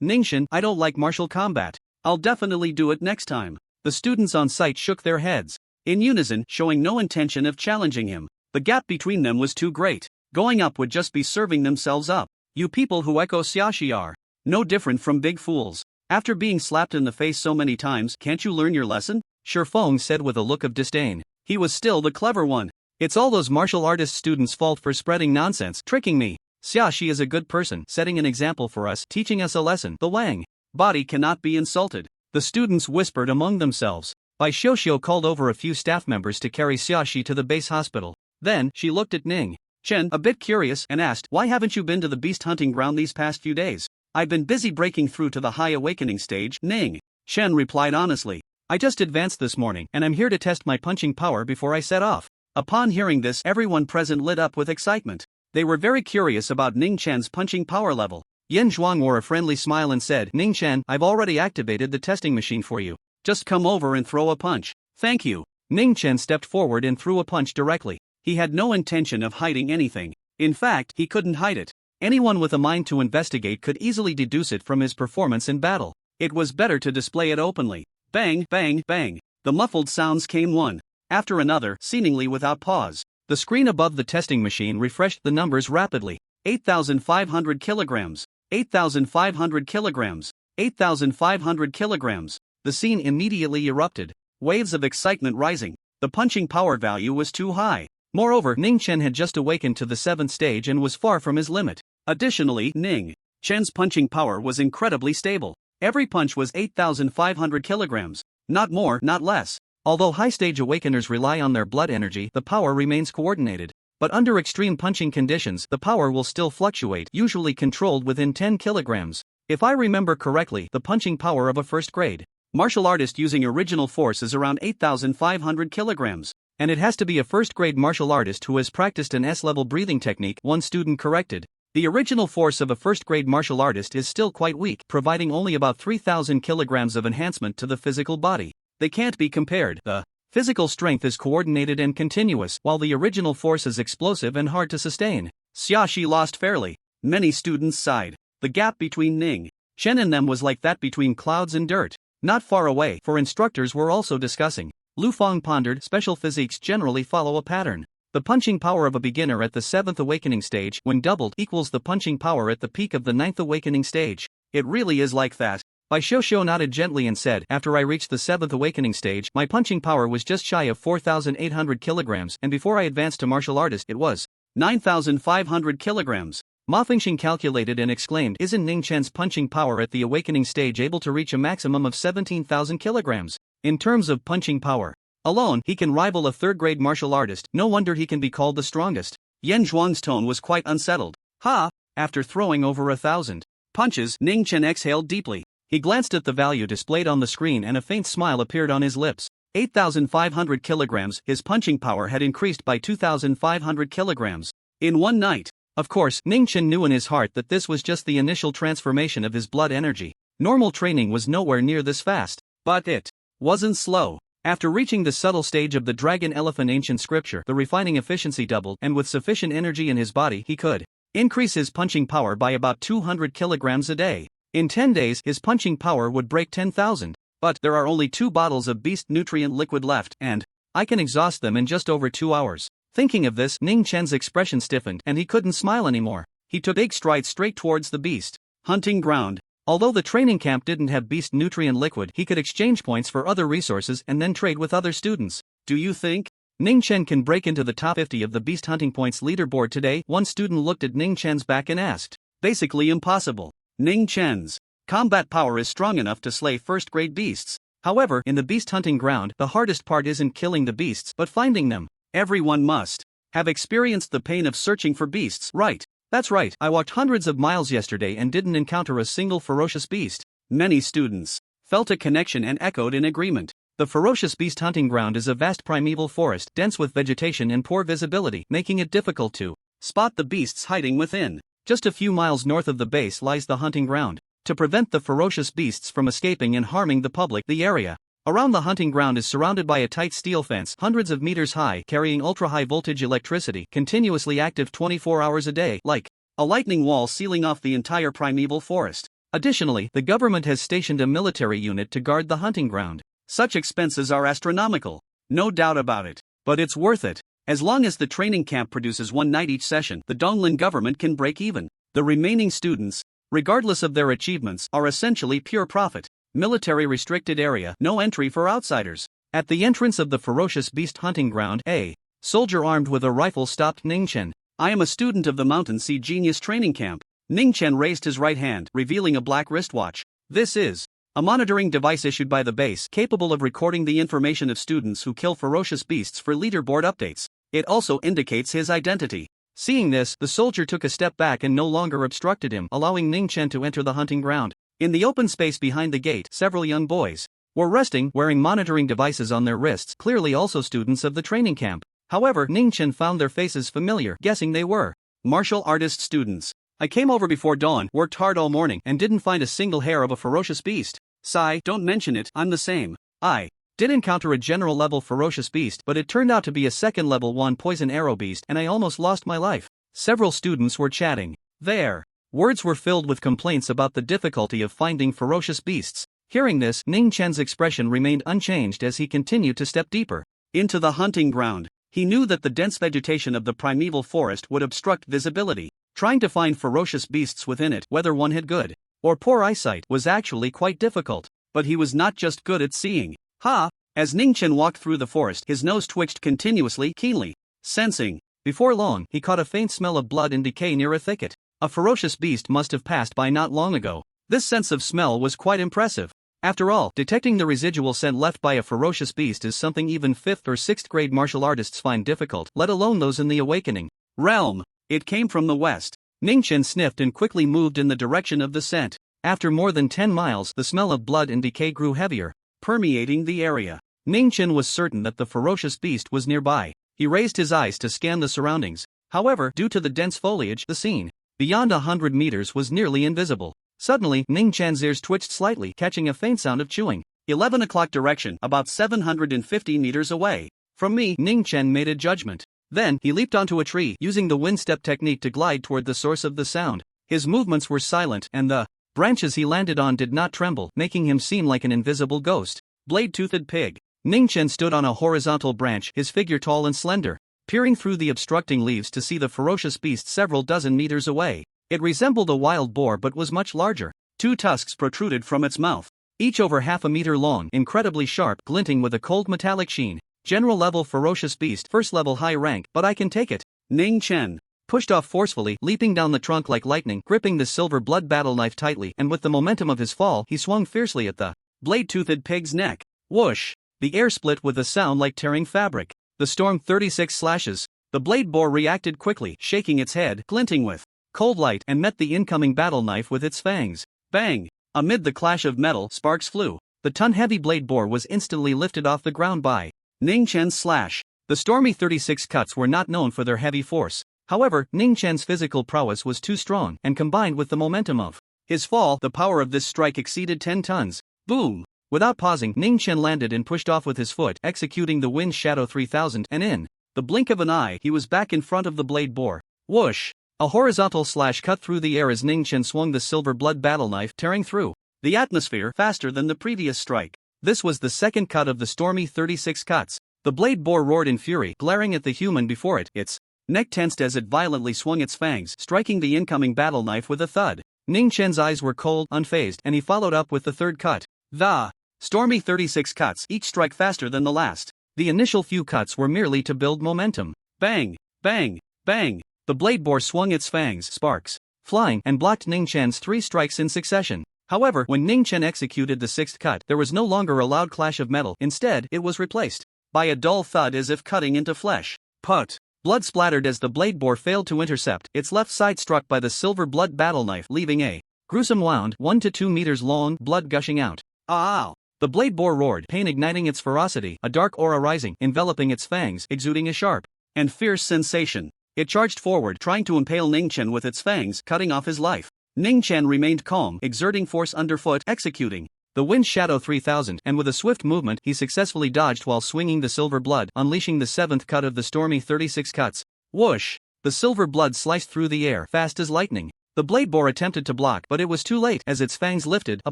Ning Chen, I don't like martial combat. I'll definitely do it next time." The students on site shook their heads in unison, showing no intention of challenging him. The gap between them was too great. Going up would just be serving themselves up. You people who echo Xiaxi are no different from big fools. After being slapped in the face so many times, can't you learn your lesson? Shifeng said with a look of disdain. He was still the clever one. It's all those martial artist students' fault for spreading nonsense, tricking me. Xiaxi is a good person, setting an example for us, teaching us a lesson. The Wang body cannot be insulted. The students whispered among themselves. Bai Xiuxiu called over a few staff members to carry Xiaxi to the base hospital. Then, she looked at Ning Chen, a bit curious, and asked, "Why haven't you been to the beast hunting ground these past few days?" "I've been busy breaking through to the high awakening stage," Ning Chen replied honestly. "I just advanced this morning, and I'm here to test my punching power before I set off." Upon hearing this, everyone present lit up with excitement. They were very curious about Ning Chen's punching power level. Yen Zhuang wore a friendly smile and said, "Ning Chen, I've already activated the testing machine for you. Just come over and throw a punch." "Thank you." Ning Chen stepped forward and threw a punch directly. He had no intention of hiding anything. In fact, he couldn't hide it. Anyone with a mind to investigate could easily deduce it from his performance in battle. It was better to display it openly. Bang, bang, bang. The muffled sounds came one after another, seemingly without pause. The screen above the testing machine refreshed the numbers rapidly. 8,500 kilograms. 8,500 kilograms. 8,500 kilograms. The scene immediately erupted. Waves of excitement rising. The punching power value was too high. Moreover, Ning Chen had just awakened to the 7th stage and was far from his limit. Additionally, Ning Chen's punching power was incredibly stable. Every punch was 8,500 kilograms. Not more, not less. Although high-stage awakeners rely on their blood energy, the power remains coordinated. But under extreme punching conditions, the power will still fluctuate, usually controlled within 10 kilograms. If I remember correctly, the punching power of a first-grade martial artist using original force is around 8,500 kilograms. And it has to be a first-grade martial artist who has practiced an S-level breathing technique, one student corrected. The original force of a first-grade martial artist is still quite weak, providing only about 3,000 kilograms of enhancement to the physical body. They can't be compared. The physical strength is coordinated and continuous, while the original force is explosive and hard to sustain. Xiaxi lost fairly. Many students sighed. The gap between Ning Chen and them was like that between clouds and dirt. Not far away, for instructors were also discussing. Lu Feng pondered. Special physiques generally follow a pattern. The punching power of a beginner at the 7th awakening stage, when doubled, equals the punching power at the peak of the 9th awakening stage. It really is like that. Bai Xiuxiu nodded gently and said, after I reached the 7th awakening stage, my punching power was just shy of 4,800 kilograms, and before I advanced to martial artist, it was 9,500 kilograms. Ma Fengxing calculated and exclaimed, isn't Ning Chen's punching power at the awakening stage able to reach a maximum of 17,000 kilograms? In terms of punching power alone, he can rival a third-grade martial artist. No wonder he can be called the strongest. Yan Zhuang's tone was quite unsettled. Ha! After throwing over 1,000 punches, Ning Chen exhaled deeply. He glanced at the value displayed on the screen and a faint smile appeared on his lips. 8,500 kilograms, his punching power had increased by 2,500 kilograms in one night. Of course, Ning Chen knew in his heart that this was just the initial transformation of his blood energy. Normal training was nowhere near this fast. But it wasn't slow. After reaching the subtle stage of the dragon elephant ancient scripture, the refining efficiency doubled, and with sufficient energy in his body, he could increase his punching power by about 200 kilograms a day. In 10 days, his punching power would break 10,000. But there are only 2 bottles of beast nutrient liquid left, and I can exhaust them in just over 2 hours. Thinking of this, Ning Chen's expression stiffened and he couldn't smile anymore. He took big strides straight towards the beast hunting ground. Although the training camp didn't have beast nutrient liquid, he could exchange points for other resources and then trade with other students. Do you think Ning Chen can break into the top 50 of the beast hunting points leaderboard today? One student looked at Ning Chen's back and asked. Basically impossible. Ning Chen's combat power is strong enough to slay first-grade beasts. However, in the beast hunting ground, the hardest part isn't killing the beasts, but finding them. Everyone must have experienced the pain of searching for beasts, right? That's right, I walked hundreds of miles yesterday and didn't encounter a single ferocious beast. Many students felt a connection and echoed in agreement. The ferocious beast hunting ground is a vast primeval forest, dense with vegetation and poor visibility, making it difficult to spot the beasts hiding within. Just a few miles north of the base lies the hunting ground. To prevent the ferocious beasts from escaping and harming the public, the area around the hunting ground is surrounded by a tight steel fence, hundreds of meters high, carrying ultra-high voltage electricity, continuously active 24 hours a day, like a lightning wall sealing off the entire primeval forest. Additionally, the government has stationed a military unit to guard the hunting ground. Such expenses are astronomical, no doubt about it, but it's worth it. As long as the training camp produces one night each session, the Donglin government can break even. The remaining students, regardless of their achievements, are essentially pure profit. Military restricted area, no entry for outsiders. At the entrance of the ferocious beast hunting ground, a soldier armed with a rifle stopped Ning Chen. I am a student of the Mountain Sea Genius Training Camp. Ning Chen raised his right hand, revealing a black wristwatch. This is a monitoring device issued by the base, capable of recording the information of students who kill ferocious beasts for leaderboard updates. It also indicates his identity. Seeing this, the soldier took a step back and no longer obstructed him, allowing Ning Chen to enter the hunting ground. In the open space behind the gate, several young boys were resting, wearing monitoring devices on their wrists, clearly also students of the training camp. However, Ning Chen found their faces familiar, guessing they were martial artist students. I came over before dawn, worked hard all morning, and didn't find a single hair of a ferocious beast. Sigh, don't mention it, I'm the same. I did encounter a general level ferocious beast, but it turned out to be a second level 1 poison arrow beast and I almost lost my life. Several students were chatting. Their words were filled with complaints about the difficulty of finding ferocious beasts. Hearing this, Ning Chen's expression remained unchanged as he continued to step deeper into the hunting ground. He knew that the dense vegetation of the primeval forest would obstruct visibility. Trying to find ferocious beasts within it, whether one had good or poor eyesight, was actually quite difficult. But he was not just good at seeing. Ha! As Ning Chen walked through the forest, his nose twitched continuously, keenly sensing. Before long, he caught a faint smell of blood and decay near a thicket. A ferocious beast must have passed by not long ago. This sense of smell was quite impressive. After all, detecting the residual scent left by a ferocious beast is something even 5th or 6th grade martial artists find difficult, let alone those in the awakening realm. It came from the west. Ning Chen sniffed and quickly moved in the direction of the scent. After more than 10 miles, the smell of blood and decay grew heavier, permeating the area. Ning Chen was certain that the ferocious beast was nearby. He raised his eyes to scan the surroundings. However, due to the dense foliage, the scene beyond 100 meters was nearly invisible. Suddenly, Ning Chen's ears twitched slightly, catching a faint sound of chewing. 11 o'clock direction, about 750 meters away from me. Ning Chen made a judgment. Then, he leaped onto a tree, using the wind step technique to glide toward the source of the sound. His movements were silent, and the branches he landed on did not tremble, making him seem like an invisible ghost. Blade-toothed pig. Ning Chen stood on a horizontal branch, his figure tall and slender, peering through the obstructing leaves to see the ferocious beast several dozen meters away. It resembled a wild boar but was much larger. 2 tusks protruded from its mouth, each over half a meter long, incredibly sharp, glinting with a cold metallic sheen. General level ferocious beast, first level high rank, but I can take it. Ning Chen pushed off forcefully, leaping down the trunk like lightning, gripping the silver blood battle knife tightly, and with the momentum of his fall, he swung fiercely at the blade-toothed pig's neck. whoosh! The air split with a sound like tearing fabric. The storm 36 slashes. The blade boar reacted quickly, shaking its head, glinting with cold light, and met the incoming battle knife with its fangs. Bang! Amid the clash of metal, sparks flew. The ton-heavy blade boar was instantly lifted off the ground by Ning Chen's slash. The stormy 36 cuts were not known for their heavy force. However, Ning Chen's physical prowess was too strong, and combined with the momentum of his fall, the power of this strike exceeded 10 tons. Boom! Without pausing, Ning Chen landed and pushed off with his foot, executing the Wind Shadow 3000, and in the blink of an eye, he was back in front of the blade boar. Whoosh! A horizontal slash cut through the air as Ning Chen swung the silver blood battle knife, tearing through the atmosphere faster than the previous strike. This was the second cut of the stormy 36 cuts. The blade boar roared in fury, glaring at the human before it, its neck tensed as it violently swung its fangs, striking the incoming battle knife with a thud. Ning Chen's eyes were cold, unfazed, and he followed up with the third cut. The stormy 36 cuts, each strike faster than the last. The initial few cuts were merely to build momentum. Bang! Bang! Bang! The blade boar swung its fangs, sparks flying, and blocked Ning Chen's 3 strikes in succession. However, when Ning Chen executed the 6th cut, there was no longer a loud clash of metal. Instead, it was replaced by a dull thud as if cutting into flesh. Put! Blood splattered as the blade boar failed to intercept, its left side struck by the silver blood battle knife, leaving a gruesome wound 1 to 2 meters long, blood gushing out. Ow! The blade boar roared, pain igniting its ferocity, a dark aura rising, enveloping its fangs, exuding a sharp and fierce sensation. It charged forward, trying to impale Ning Chen with its fangs, cutting off his life. Ning Chen remained calm, exerting force underfoot, executing the Wind Shadow 3000, and with a swift movement, he successfully dodged while swinging the silver blood, unleashing the 7th cut of the stormy 36 cuts. Whoosh! The silver blood sliced through the air, fast as lightning. The blade boar attempted to block, but it was too late, as its fangs lifted, a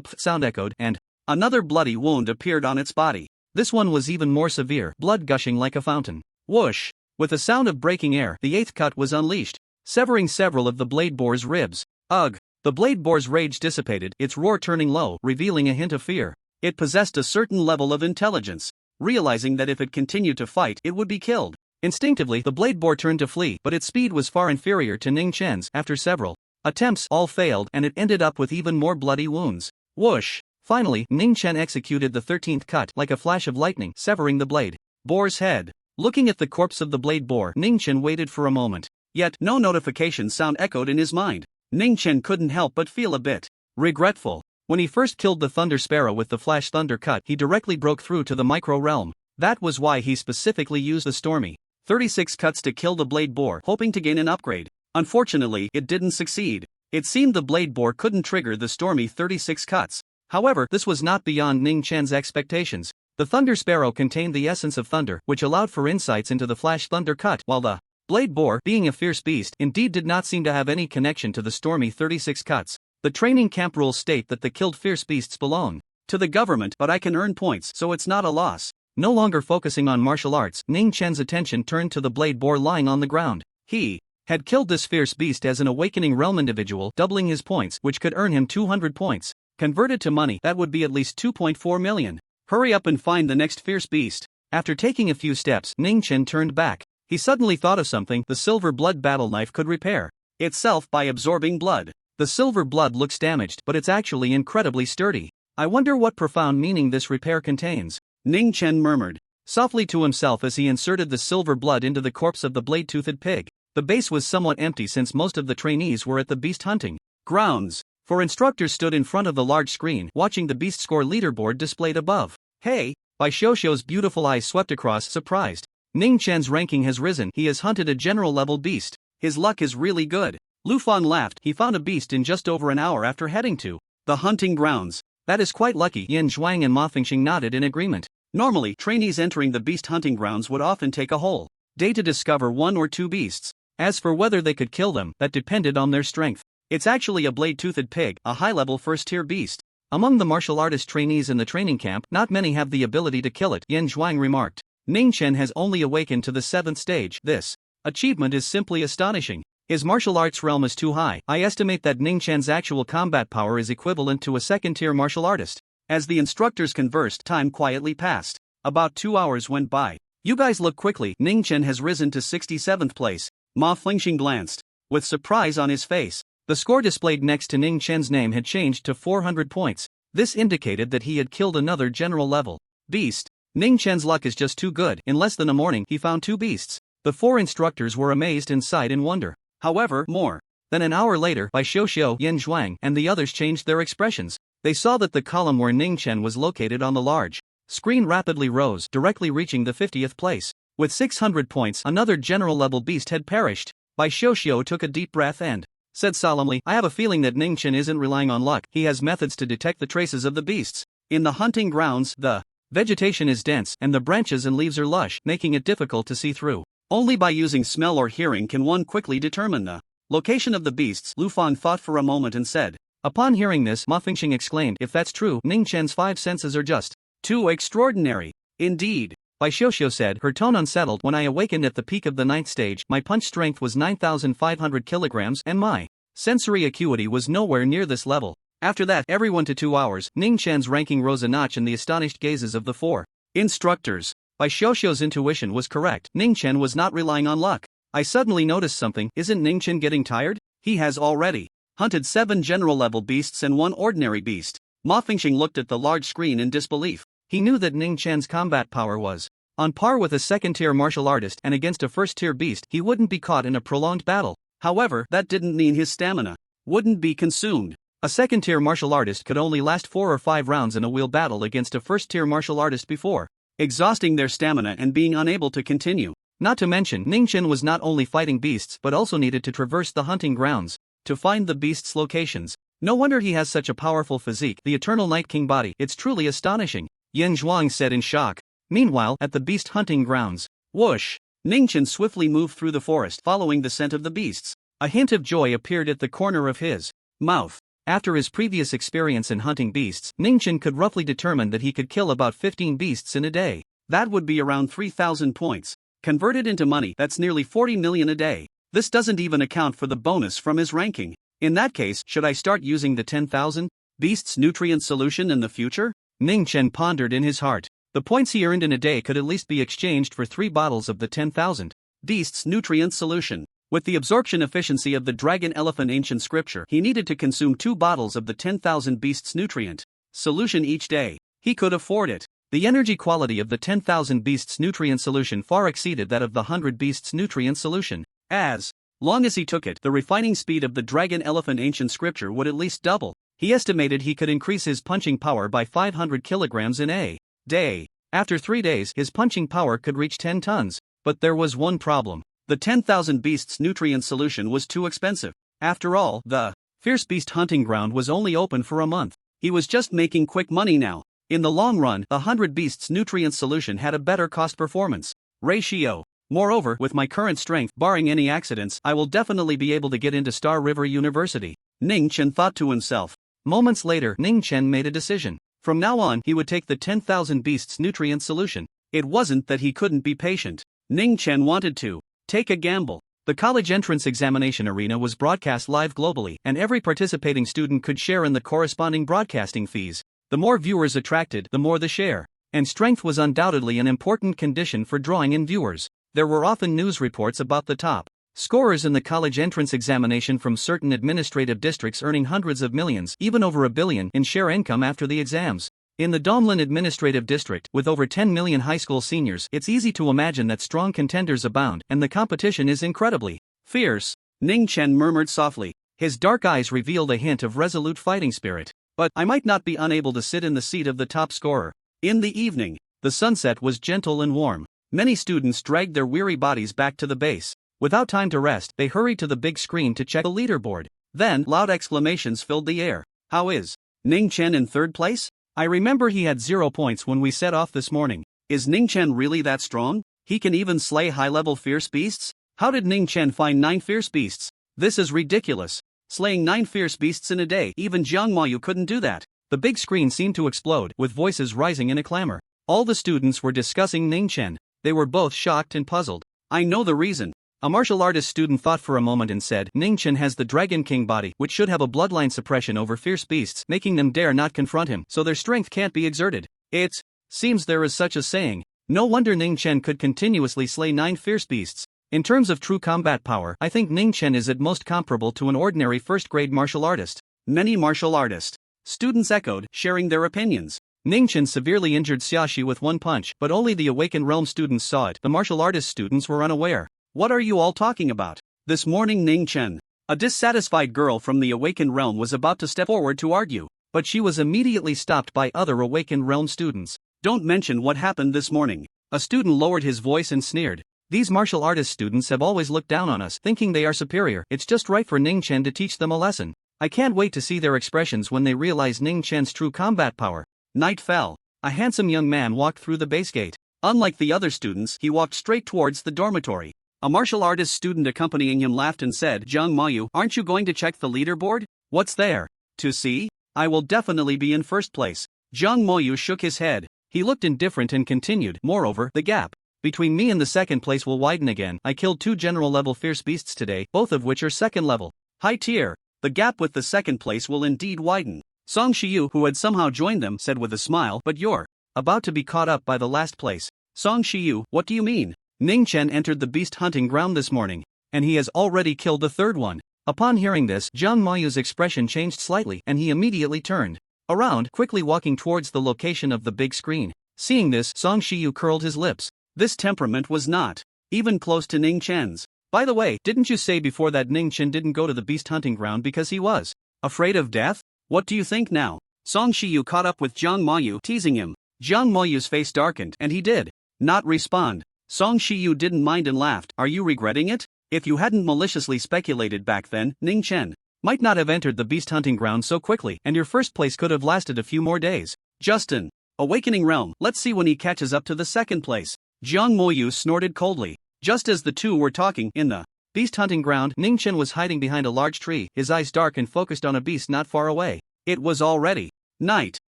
pff sound echoed, and another bloody wound appeared on its body. This one was even more severe, blood gushing like a fountain. Whoosh! With a sound of breaking air, the 8th cut was unleashed, severing several of the blade boar's ribs. Ugh! The blade boar's rage dissipated, its roar turning low, revealing a hint of fear. It possessed a certain level of intelligence, realizing that if it continued to fight, it would be killed. Instinctively, the blade boar turned to flee, but its speed was far inferior to Ning Chen's. After several attempts, all failed, and it ended up with even more bloody wounds. Whoosh! Finally, Ning Chen executed the 13th cut, like a flash of lightning, severing the blade boar's head. Looking at the corpse of the blade boar, Ning Chen waited for a moment. Yet, no notification sound echoed in his mind. Ning Chen couldn't help but feel a bit regretful. When he first killed the Thunder Sparrow with the Flash Thunder cut, he directly broke through to the micro realm. That was why he specifically used the stormy 36 cuts to kill the blade boar, hoping to gain an upgrade. Unfortunately, it didn't succeed. It seemed the blade boar couldn't trigger the stormy 36 cuts. However, this was not beyond Ning Chen's expectations. The Thunder Sparrow contained the essence of thunder, which allowed for insights into the Flash Thunder cut, while the blade boar, being a fierce beast, indeed did not seem to have any connection to the stormy 36 cuts. The training camp rules state that the killed fierce beasts belong to the government, but I can earn points, so it's not a loss. No longer focusing on martial arts, Ning Chen's attention turned to the blade boar lying on the ground. He had killed this fierce beast as an awakening realm individual, doubling his points, which could earn him 200 points. Converted to money, that would be at least 2.4 million. Hurry up and find the next fierce beast. After taking a few steps, Ning Chen turned back. He suddenly thought of something the silver blood battle knife could repair itself by absorbing blood. The silver blood looks damaged, but it's actually incredibly sturdy. I wonder what profound meaning this repair contains. Ning Chen murmured softly to himself as he inserted the silver blood into the corpse of the blade-toothed pig. The base was somewhat empty since most of the trainees were at the beast hunting grounds. 4 instructors stood in front of the large screen, watching the beast score leaderboard displayed above. Hey! Bai Xiuxiu's beautiful eyes swept across, surprised. Ning Chen's ranking has risen, he has hunted a general-level beast. His luck is really good. Lu Fan laughed, he found a beast in just over an hour after heading to the hunting grounds. That is quite lucky, Yin Zhuang and Ma Fengxing nodded in agreement. Normally, trainees entering the beast hunting grounds would often take a whole day to discover 1 or 2 beasts. As for whether they could kill them, that depended on their strength. It's actually a blade-toothed pig, a high-level first-tier beast. Among the martial artist trainees in the training camp, not many have the ability to kill it, Yan Zhuang remarked. Ning Chen has only awakened to the 7th stage. This achievement is simply astonishing. His martial arts realm is too high. I estimate that Ning Chen's actual combat power is equivalent to a second-tier martial artist. As the instructors conversed, time quietly passed. About 2 hours went by. You guys look quickly. Ning Chen has risen to 67th place. Ma Fengxing glanced with surprise on his face. The score displayed next to Ning Chen's name had changed to 400 points. This indicated that he had killed another general-level beast. Ning Chen's luck is just too good. In less than a morning, he found 2 beasts. The 4 instructors were amazed and sighed in wonder. However, more than an hour later, Bai Xiuxiu, Yan Zhuang, and the others changed their expressions. They saw that the column where Ning Chen was located on the large screen rapidly rose, directly reaching the 50th place. With 600 points, another general-level beast had perished. Bai Xiuxiu took a deep breath and said solemnly, I have a feeling that Ning Chen isn't relying on luck. He has methods to detect the traces of the beasts. In the hunting grounds, the vegetation is dense, and the branches and leaves are lush, making it difficult to see through. Only by using smell or hearing can one quickly determine the location of the beasts. Lu Fan thought for a moment and said. Upon hearing this, Ma Fengxing exclaimed, if that's true, Ning Chen's 5 senses are just too extraordinary. Indeed, Bai Xiuxiu said, her tone unsettled. When I awakened at the peak of the 9th stage, my punch strength was 9,500 kilograms and my sensory acuity was nowhere near this level. After that, every 1 to 2 hours, Ning Chen's ranking rose a notch in the astonished gazes of the 4 instructors. Bai Xiuxiu's intuition was correct. Ning Chen was not relying on luck. I suddenly noticed something. Isn't Ning Chen getting tired? He has already hunted 7 general-level beasts and 1 ordinary beast. Ma Fengxing looked at the large screen in disbelief. He knew that Ning Chen's combat power was on par with a second-tier martial artist, and against a first-tier beast, he wouldn't be caught in a prolonged battle. However, that didn't mean his stamina wouldn't be consumed. A second-tier martial artist could only last 4 or 5 rounds in a wheel battle against a first-tier martial artist before exhausting their stamina and being unable to continue. Not to mention, Ning Chen was not only fighting beasts but also needed to traverse the hunting grounds to find the beasts' locations. No wonder he has such a powerful physique, the Eternal Night King body. It's truly astonishing, Yan Zhuang said in shock. Meanwhile, at the beast hunting grounds, whoosh! Ning Chen swiftly moved through the forest, following the scent of the beasts. A hint of joy appeared at the corner of his mouth. After his previous experience in hunting beasts, Ning Chen could roughly determine that he could kill about 15 beasts in a day. That would be around 3,000 points. Converted into money, that's nearly 40 million a day. This doesn't even account for the bonus from his ranking. In that case, should I start using the 10,000 beasts nutrient solution in the future? Ning Chen pondered in his heart. The points he earned in a day could at least be exchanged for 3 bottles of the 10,000 beasts nutrient solution. With the absorption efficiency of the dragon elephant ancient scripture, he needed to consume 2 bottles of the 10,000 beasts nutrient solution each day. He could afford it. The energy quality of the 10,000 beasts nutrient solution far exceeded that of the 100 beasts nutrient solution. As long as he took it, the refining speed of the dragon elephant ancient scripture would at least double. He estimated he could increase his punching power by 500 kilograms in a day. After 3 days, his punching power could reach 10 tons. But there was one problem. The 10,000 beasts nutrient solution was too expensive. After all, the Fierce Beast hunting ground was only open for a month. He was just making quick money now. In the long run, the 100 beasts nutrient solution had a better cost-performance ratio. Moreover, with my current strength, barring any accidents, I will definitely be able to get into Star River University, Ning Chen thought to himself. Moments later, Ning Chen made a decision. From now on, he would take the 10,000 beasts nutrient solution. It wasn't that he couldn't be patient. Ning Chen wanted to take a gamble. The college entrance examination arena was broadcast live globally, and every participating student could share in the corresponding broadcasting fees. The more viewers attracted, the more the share. And strength was undoubtedly an important condition for drawing in viewers. There were often news reports about the top scorers in the college entrance examination from certain administrative districts earning hundreds of millions, even over $1 billion, in share income after the exams. In the Domlin Administrative District, with over 10 million high school seniors, it's easy to imagine that strong contenders abound, and the competition is incredibly fierce. Ning Chen murmured softly. His dark eyes revealed a hint of resolute fighting spirit. But I might not be unable to sit in the seat of the top scorer. In the evening, the sunset was gentle and warm. Many students dragged their weary bodies back to the base. Without time to rest, they hurried to the big screen to check the leaderboard. Then, loud exclamations filled the air. How is Ning Chen in 3rd place? I remember he had 0 points when we set off this morning. Is Ning Chen really that strong? He can even slay high-level fierce beasts? How did Ning Chen find 9 fierce beasts? This is ridiculous. Slaying 9 fierce beasts in a day, even Jiang Mayu couldn't do that. The big screen seemed to explode, with voices rising in a clamor. All the students were discussing Ning Chen. They were both shocked and puzzled. I know the reason. A martial artist student thought for a moment and said, Ning Chen has the Dragon King body, which should have a bloodline suppression over fierce beasts, making them dare not confront him, so their strength can't be exerted. It seems there is such a saying. No wonder Ning Chen could continuously slay 9 fierce beasts. In terms of true combat power, I think Ning Chen is at most comparable to an ordinary first-grade martial artist. Many martial artist students echoed, sharing their opinions. Ning Chen severely injured Xiaxi with one punch, but only the Awakened Realm students saw it. The martial artist students were unaware. What are you all talking about? This morning Ning Chen, a dissatisfied girl from the Awakened Realm, was about to step forward to argue, but she was immediately stopped by other Awakened Realm students. Don't mention what happened this morning. A student lowered his voice and sneered. These martial artist students have always looked down on us, thinking they are superior. It's just right for Ning Chen to teach them a lesson. I can't wait to see their expressions when they realize Ning Chen's true combat power. Night fell. A handsome young man walked through the base gate. Unlike the other students, he walked straight towards the dormitory. A martial artist student accompanying him laughed and said, Zhang Mayu, aren't you going to check the leaderboard? What's there to see? I will definitely be in first place. Zhang Mayu shook his head. He looked indifferent and continued, moreover, the gap between me and the second place will widen again. I killed 2 general-level fierce beasts today, both of which are second-level. High tier. The gap with the second place will indeed widen. Song Shiyu, who had somehow joined them, said with a smile, but you're about to be caught up by the last place. Song Shiyu, what do you mean? Ning Chen entered the beast hunting ground this morning, and he has already killed the 3rd one. Upon hearing this, Zhang Mayu's expression changed slightly, and he immediately turned around, quickly walking towards the location of the big screen. Seeing this, Song Shiyu curled his lips. This temperament was not even close to Ning Chen's. By the way, didn't you say before that Ning Chen didn't go to the beast hunting ground because he was afraid of death? What do you think now? Song Shiyu caught up with Zhang Mayu, teasing him. Zhang Mayu's face darkened, and he did not respond. Song Shiyu didn't mind and laughed. Are you regretting it? If you hadn't maliciously speculated back then, Ning Chen might not have entered the beast hunting ground so quickly, and your first place could have lasted a few more days. Justin, Awakening Realm, let's see when he catches up to the second place. Zhang Moyu snorted coldly. Just as the two were talking, in the beast hunting ground, Ning Chen was hiding behind a large tree, his eyes dark and focused on a beast not far away. It was already night.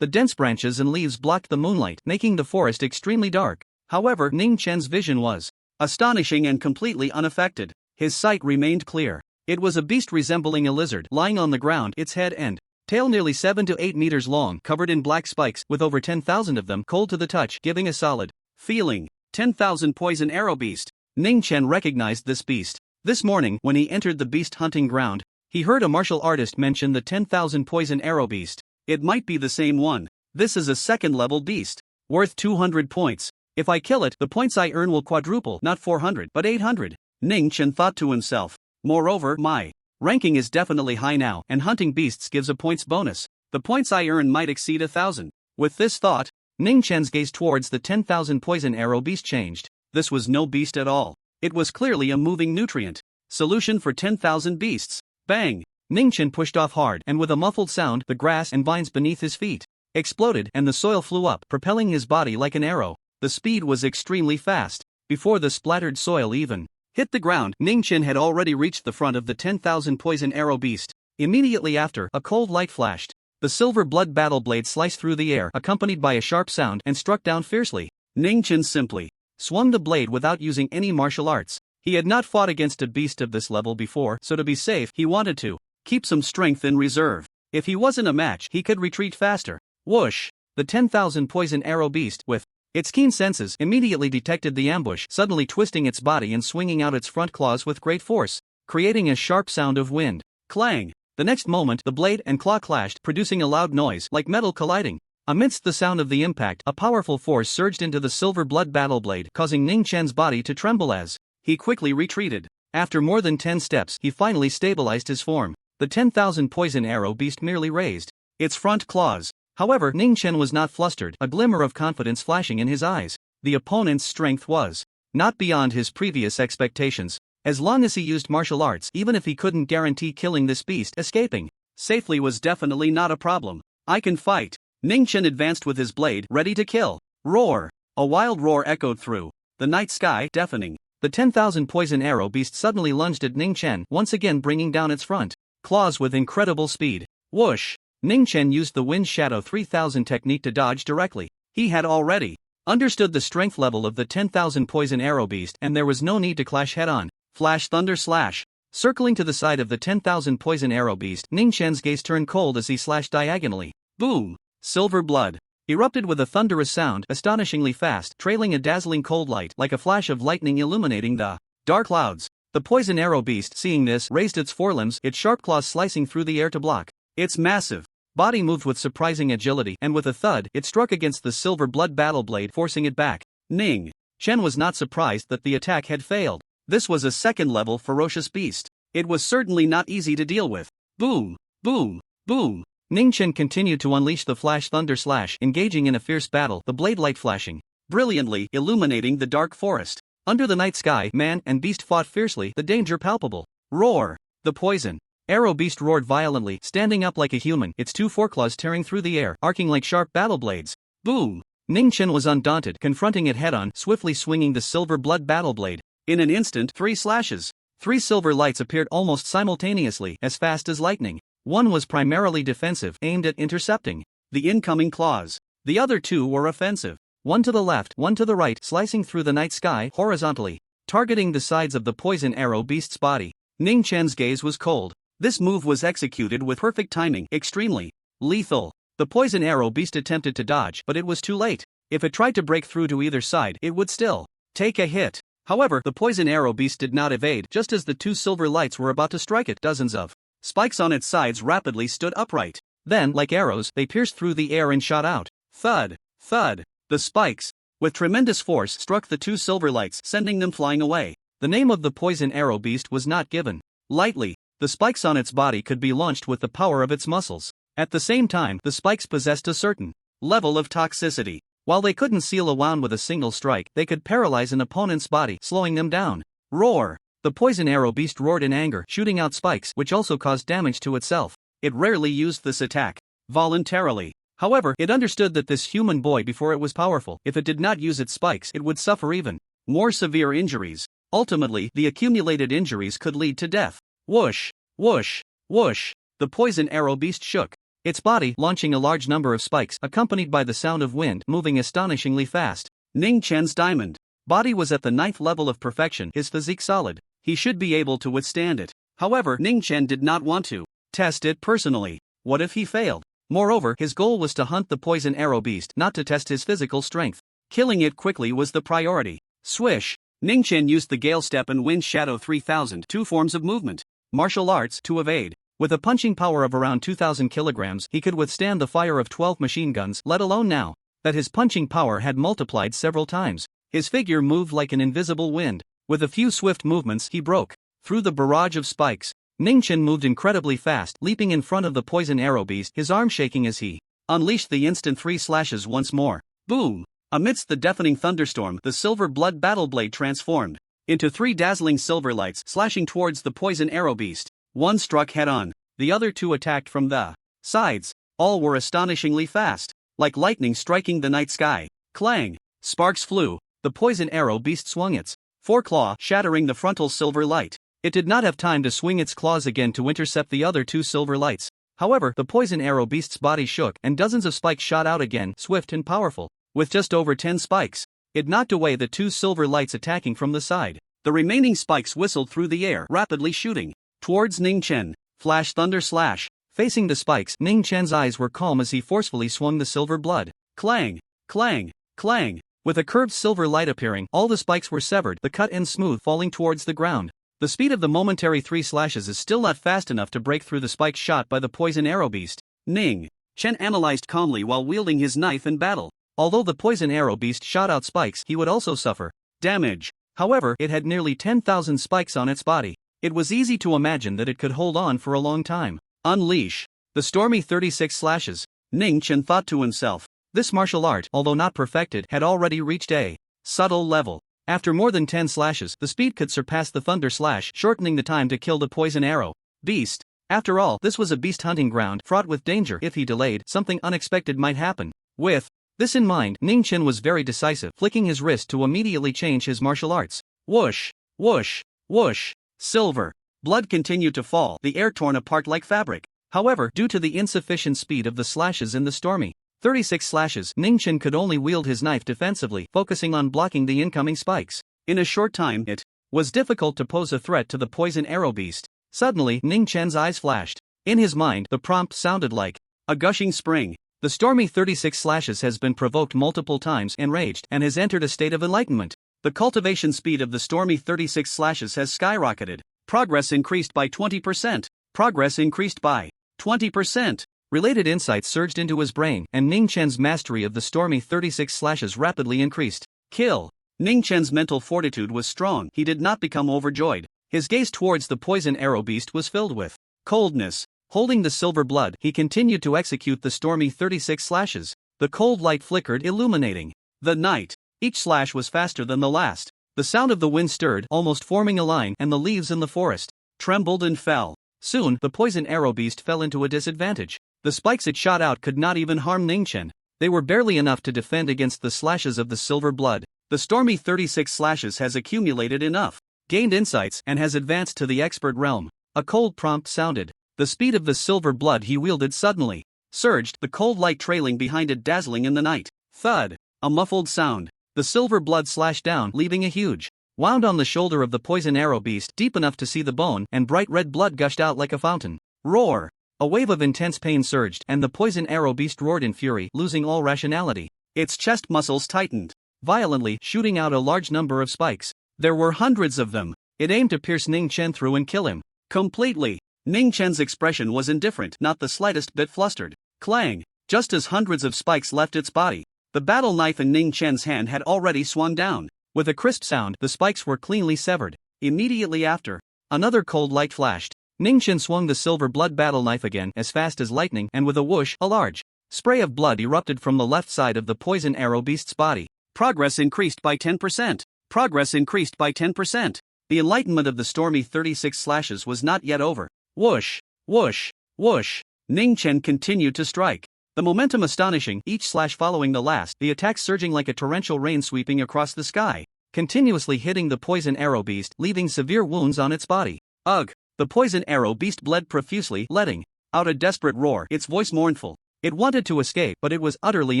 The dense branches and leaves blocked the moonlight, making the forest extremely dark. However, Ning Chen's vision was astonishing and completely unaffected. His sight remained clear. It was a beast resembling a lizard, lying on the ground, its head and tail nearly 7 to 8 meters long, covered in black spikes, with over 10,000 of them, cold to the touch, giving a solid feeling. 10,000 poison arrow beast. Ning Chen recognized this beast. This morning, when he entered the beast hunting ground, he heard a martial artist mention the 10,000 poison arrow beast. It might be the same one. This is a second-level beast, worth 200 points. If I kill it, the points I earn will quadruple, not 400, but 800. Ning Chen thought to himself. Moreover, my ranking is definitely high now, and hunting beasts gives a points bonus. The points I earn might exceed 1,000. With this thought, Ning Chen's gaze towards the 10,000 poison arrow beast changed. This was no beast at all. It was clearly a moving nutrient. Solution for 10,000 beasts. Bang! Ning Chen pushed off hard, and with a muffled sound, the grass and vines beneath his feet exploded, and the soil flew up, propelling his body like an arrow. The speed was extremely fast. Before the splattered soil even hit the ground, Ning Chen had already reached the front of the 10,000 poison arrow beast. Immediately after, a cold light flashed. The silver blood battle blade sliced through the air, accompanied by a sharp sound, and struck down fiercely. Ning Chen simply swung the blade without using any martial arts. He had not fought against a beast of this level before, so to be safe, he wanted to keep some strength in reserve. If he wasn't a match, he could retreat faster. Whoosh! The 10,000 poison arrow beast, with its keen senses, immediately detected the ambush, suddenly twisting its body and swinging out its front claws with great force, creating a sharp sound of wind. Clang! The next moment, the blade and claw clashed, producing a loud noise, like metal colliding. Amidst the sound of the impact, a powerful force surged into the silver blood battle blade, causing Ning Chen's body to tremble as he quickly retreated. After more than 10 steps, he finally stabilized his form. The 10,000 poison arrow beast merely raised its front claws. However, Ning Chen was not flustered, a glimmer of confidence flashing in his eyes. The opponent's strength was not beyond his previous expectations. As long as he used martial arts, even if he couldn't guarantee killing this beast, escaping safely was definitely not a problem. I can fight. Ning Chen advanced with his blade, ready to kill. Roar! A wild roar echoed through the night sky, deafening. The 10,000 poison arrow beast suddenly lunged at Ning Chen, once again bringing down its front claws with incredible speed. Whoosh! Ning Chen used the Wind Shadow 3000 technique to dodge directly. He had already understood the strength level of the 10,000 poison arrow beast and there was no need to clash head-on. Flash thunder slash. Circling to the side of the 10,000 poison arrow beast, Ning Chen's gaze turned cold as he slashed diagonally. Boom! Silver blood erupted with a thunderous sound, astonishingly fast, trailing a dazzling cold light like a flash of lightning illuminating the dark clouds. The poison arrow beast, seeing this, raised its forelimbs, its sharp claws slicing through the air to block. Its massive body moved with surprising agility, and with a thud, it struck against the silver blood battle blade, forcing it back. Ning Chen was not surprised that the attack had failed. This was a second-level ferocious beast. It was certainly not easy to deal with. Boom! Boom! Boom! Ning Chen continued to unleash the flash thunder slash, engaging in a fierce battle, the blade light flashing brilliantly, illuminating the dark forest. Under the night sky, man and beast fought fiercely, the danger palpable. Roar! The poison arrow beast roared violently, standing up like a human, its two foreclaws tearing through the air, arcing like sharp battle blades. Boom! Ning Chen was undaunted, confronting it head-on, swiftly swinging the silver blood battle blade. In an instant, 3 slashes. 3 silver lights appeared almost simultaneously, as fast as lightning. One was primarily defensive, aimed at intercepting the incoming claws. The other 2 were offensive. One to the left, one to the right, slicing through the night sky horizontally, targeting the sides of the poison arrow beast's body. Ning Chen's gaze was cold. This move was executed with perfect timing, extremely lethal. The poison arrow beast attempted to dodge, but it was too late. If it tried to break through to either side, it would still take a hit. However, the poison arrow beast did not evade. Just as the 2 silver lights were about to strike it, dozens of spikes on its sides rapidly stood upright. Then, like arrows, they pierced through the air and shot out. Thud! Thud! The spikes, with tremendous force, struck the 2 silver lights, sending them flying away. The name of the poison arrow beast was not given lightly. The spikes on its body could be launched with the power of its muscles. At the same time, the spikes possessed a certain level of toxicity. While they couldn't seal a wound with a single strike, they could paralyze an opponent's body, slowing them down. Roar! The poison arrow beast roared in anger, shooting out spikes, which also caused damage to itself. It rarely used this attack voluntarily. However, it understood that this human boy before it was powerful. If it did not use its spikes, it would suffer even more severe injuries. Ultimately, the accumulated injuries could lead to death. Whoosh! Whoosh! Whoosh! The poison arrow beast shook its body, launching a large number of spikes, accompanied by the sound of wind, moving astonishingly fast. Ning Chen's diamond body was at the 9th level of perfection, his physique solid. He should be able to withstand it. However, Ning Chen did not want to test it personally. What if he failed? Moreover, his goal was to hunt the poison arrow beast, not to test his physical strength. Killing it quickly was the priority. Swish! Ning Chen used the Gale Step and Wind Shadow 3000, 2 forms of movement, martial arts, to evade. With a punching power of around 2,000 kilograms, he could withstand the fire of 12 machine guns, let alone now that his punching power had multiplied several times. His figure moved like an invisible wind. With a few swift movements, he broke through the barrage of spikes. Ning Chen moved incredibly fast, leaping in front of the poison arrow beast, his arm shaking as he unleashed the instant 3 slashes once more. Boom! Amidst the deafening thunderstorm, the silver blood battle blade transformed into 3 dazzling silver lights, slashing towards the poison arrow beast. One struck head-on, the other 2 attacked from the sides. All were astonishingly fast, like lightning striking the night sky. Clang! Sparks flew. The poison arrow beast swung its foreclaw, shattering the frontal silver light. It did not have time to swing its claws again to intercept the other 2 silver lights. However, the poison arrow beast's body shook, and dozens of spikes shot out again, swift and powerful. With just over 10 spikes, it knocked away the 2 silver lights attacking from the side. The remaining spikes whistled through the air, rapidly shooting towards Ning Chen. Flash thunder slash. Facing the spikes, Ning Chen's eyes were calm as he forcefully swung the silver blood. Clang! Clang! Clang! With a curved silver light appearing, all the spikes were severed, the cut end smooth, falling towards the ground. The speed of the momentary 3 slashes is still not fast enough to break through the spikes shot by the poison arrow beast. Ning Chen analyzed calmly while wielding his knife in battle. Although the poison arrow beast shot out spikes, he would also suffer damage. However, it had nearly 10,000 spikes on its body. It was easy to imagine that it could hold on for a long time. Unleash the stormy 36 slashes. Ning Chen thought to himself. This martial art, although not perfected, had already reached a subtle level. After more than 10 slashes, the speed could surpass the thunder slash, shortening the time to kill the poison arrow beast. After all, this was a beast hunting ground, fraught with danger. If he delayed, something unexpected might happen. With this in mind, Ning Chen was very decisive, flicking his wrist to immediately change his martial arts. Whoosh! Whoosh! Whoosh! Silver blood continued to fall, the air torn apart like fabric. However, due to the insufficient speed of the slashes in the stormy 36 slashes, Ning Chen could only wield his knife defensively, focusing on blocking the incoming spikes. In a short time, it was difficult to pose a threat to the poison arrow beast. Suddenly, Ning Chen's eyes flashed. In his mind, the prompt sounded like a gushing spring. The stormy 36 slashes has been provoked multiple times, enraged, and has entered a state of enlightenment. The cultivation speed of the stormy 36 slashes has skyrocketed. Progress increased by 20%. Progress increased by 20%. Related insights surged into his brain, and Ning Chen's mastery of the stormy 36 slashes rapidly increased. Kill. Ning Chen's mental fortitude was strong. He did not become overjoyed. His gaze towards the poison arrow beast was filled with coldness. Holding the silver blood, he continued to execute the stormy 36 slashes. The cold light flickered, illuminating the night. Each slash was faster than the last. The sound of the wind stirred, almost forming a line, and the leaves in the forest trembled and fell. Soon, the poison arrow beast fell into a disadvantage. The spikes it shot out could not even harm Ning Chen. They were barely enough to defend against the slashes of the silver blood. The stormy 36 slashes has accumulated enough, gained insights, and has advanced to the expert realm. A cold prompt sounded. The speed of the silver blood he wielded suddenly surged, the cold light trailing behind it, dazzling in the night. Thud. A muffled sound. The silver blood slashed down, leaving a huge wound on the shoulder of the poison arrow beast, deep enough to see the bone, and bright red blood gushed out like a fountain. Roar. A wave of intense pain surged, and the poison arrow beast roared in fury, losing all rationality. Its chest muscles tightened violently, shooting out a large number of spikes. There were hundreds of them. It aimed to pierce Ning Chen through and kill him completely. Ning Chen's expression was indifferent, not the slightest bit flustered. Clang! Just as hundreds of spikes left its body, the battle knife in Ning Chen's hand had already swung down. With a crisp sound, the spikes were cleanly severed. Immediately after, another cold light flashed. Ning Chen swung the silver blood battle knife again as fast as lightning, and with a whoosh, a large spray of blood erupted from the left side of the poison arrow beast's body. Progress increased by 10%. Progress increased by 10%. The enlightenment of the stormy 36 slashes was not yet over. Whoosh, whoosh, whoosh. Ning Chen continued to strike. The momentum astonishing, each slash following the last, the attacks surging like a torrential rain sweeping across the sky, continuously hitting the poison arrow beast, leaving severe wounds on its body. Ugh! The poison arrow beast bled profusely, letting out a desperate roar, its voice mournful. It wanted to escape, but it was utterly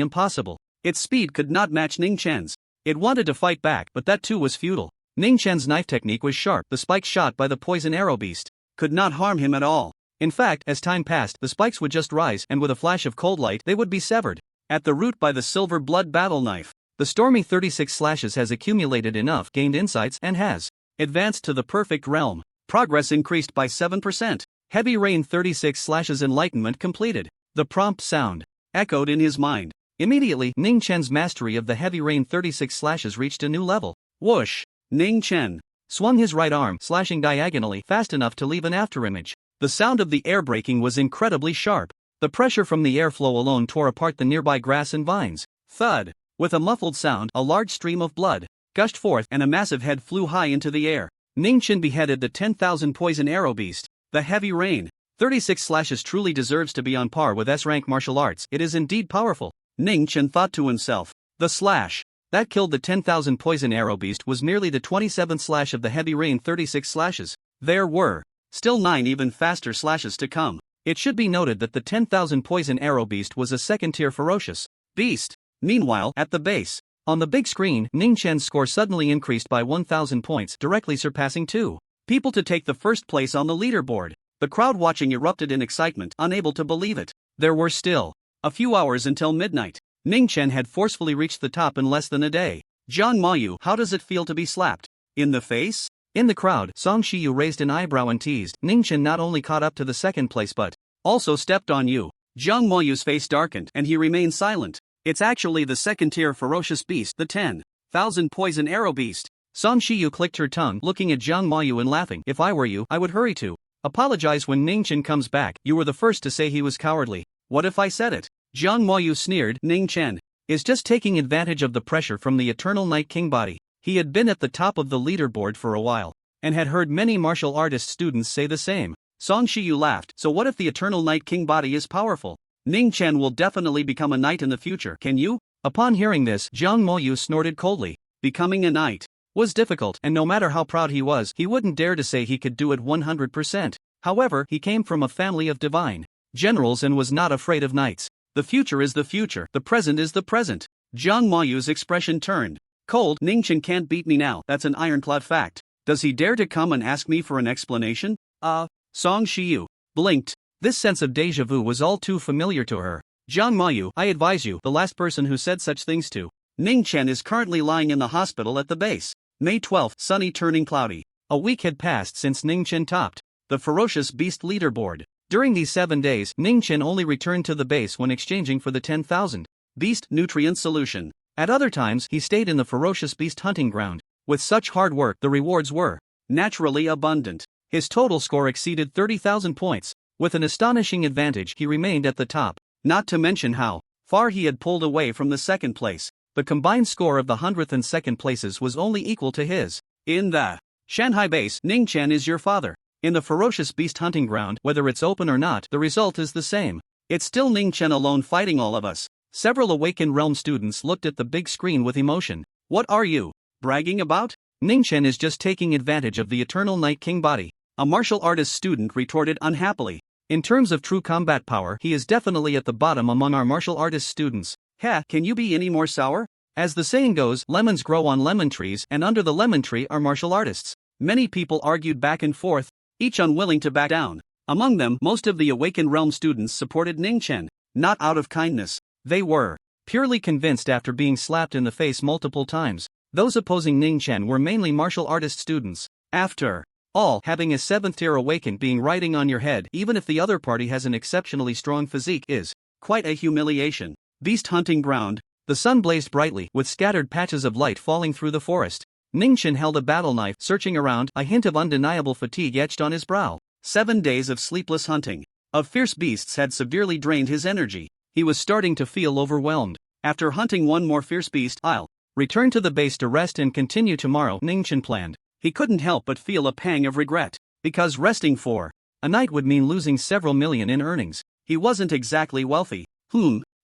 impossible. Its speed could not match Ning Chen's. It wanted to fight back, but that too was futile. Ning Chen's knife technique was sharp. The spikes shot by the poison arrow beast could not harm him at all. In fact, as time passed, the spikes would just rise, and with a flash of cold light, they would be severed at the root by the silver blood battle knife. The stormy 36 slashes has accumulated enough, gained insights, and has advanced to the perfect realm. Progress increased by 7%. Heavy rain 36 slashes enlightenment completed. The prompt sound echoed in his mind. Immediately, Ning Chen's mastery of the heavy rain 36 slashes reached a new level. Whoosh! Ning Chen swung his right arm, slashing diagonally, fast enough to leave an afterimage. The sound of the air breaking was incredibly sharp. The pressure from the airflow alone tore apart the nearby grass and vines. Thud! With a muffled sound, a large stream of blood gushed forth, and a massive head flew high into the air. Ning Chen beheaded the 10,000 poison arrow beast. The heavy rain 36 slashes truly deserves to be on par with S-rank martial arts. It is indeed powerful. Ning Chen thought to himself. The slash that killed the 10,000 poison arrow beast was merely the 27th slash of the heavy rain 36 slashes. There were still 9 even faster slashes to come. It should be noted that the 10,000 poison arrow beast was a second-tier ferocious beast. Meanwhile, at the base, on the big screen, Ning Chen's score suddenly increased by 1,000 points, directly surpassing 2 people to take the first place on the leaderboard. The crowd watching erupted in excitement, unable to believe it. There were still a few hours until midnight. Ning Chen had forcefully reached the top in less than a day. Jiang Mayu, how does it feel to be slapped in the face? In the crowd, Song Shiyu raised an eyebrow and teased. Ning Chen not only caught up to the second place but also stepped on you. Jiang Mayu's face darkened, and he remained silent. It's actually the second-tier ferocious beast, the 10,000 poison arrow beast. Song Shiyu clicked her tongue, looking at Jiang Mayu and laughing. If I were you, I would hurry to apologize when Ning Chen comes back. You were the first to say he was cowardly. What if I said it? Jiang Mayu sneered. Ning Chen is just taking advantage of the pressure from the Eternal Night King body. He had been at the top of the leaderboard for a while, and had heard many martial artist students say the same. Song Shiyu laughed. So what if the Eternal Night King body is powerful? Ning Chen will definitely become a knight in the future, can you? Upon hearing this, Jiang Mayu snorted coldly. Becoming a knight was difficult, and no matter how proud he was, he wouldn't dare to say he could do it 100%. However, he came from a family of divine generals and was not afraid of knights. The future is the future, the present is the present. Jiang Mayu's expression turned cold. Ningchen can't beat me now, that's an ironclad fact. Does he dare to come and ask me for an explanation? Song Shiyu blinked. This sense of déjà vu was all too familiar to her. Jiang Mayu, I advise you, the last person who said such things to Ningchen is currently lying in the hospital at the base. May 12, sunny turning cloudy. A week had passed since Ningchen topped the ferocious beast leaderboard. During these 7 days, Ningchen only returned to the base when exchanging for the 10,000 beast nutrient solution. At other times, he stayed in the ferocious beast hunting ground. With such hard work, the rewards were naturally abundant. His total score exceeded 30,000 points. With an astonishing advantage, he remained at the top. Not to mention how far he had pulled away from the second place. The combined score of the 100th and second places was only equal to his. In the Shanghai base, Ningchen is your father. In the ferocious beast hunting ground, whether it's open or not, the result is the same. It's still Ningchen alone fighting all of us. Several Awakened Realm students looked at the big screen with emotion. What are you bragging about? Ningchen is just taking advantage of the Eternal Night King body. A martial artist student retorted unhappily. In terms of true combat power, he is definitely at the bottom among our martial artist students. Can you be any more sour? As the saying goes, lemons grow on lemon trees, and under the lemon tree are martial artists. Many people argued back and forth, each unwilling to back down. Among them, most of the Awakened Realm students supported Ningchen, not out of kindness. They were purely convinced after being slapped in the face multiple times. Those opposing Ningchen were mainly martial artist students. After all, having a 7th tier awakened being riding on your head, even if the other party has an exceptionally strong physique, is quite a humiliation. Beast hunting ground. The sun blazed brightly, with scattered patches of light falling through the forest. Ningchen held a battle knife, searching around, a hint of undeniable fatigue etched on his brow. 7 days of sleepless hunting of fierce beasts had severely drained his energy. He was starting to feel overwhelmed. After hunting one more fierce beast, I'll return to the base to rest and continue tomorrow, Ningchen planned. He couldn't help but feel a pang of regret, because resting for a night would mean losing several million in earnings. He wasn't exactly wealthy.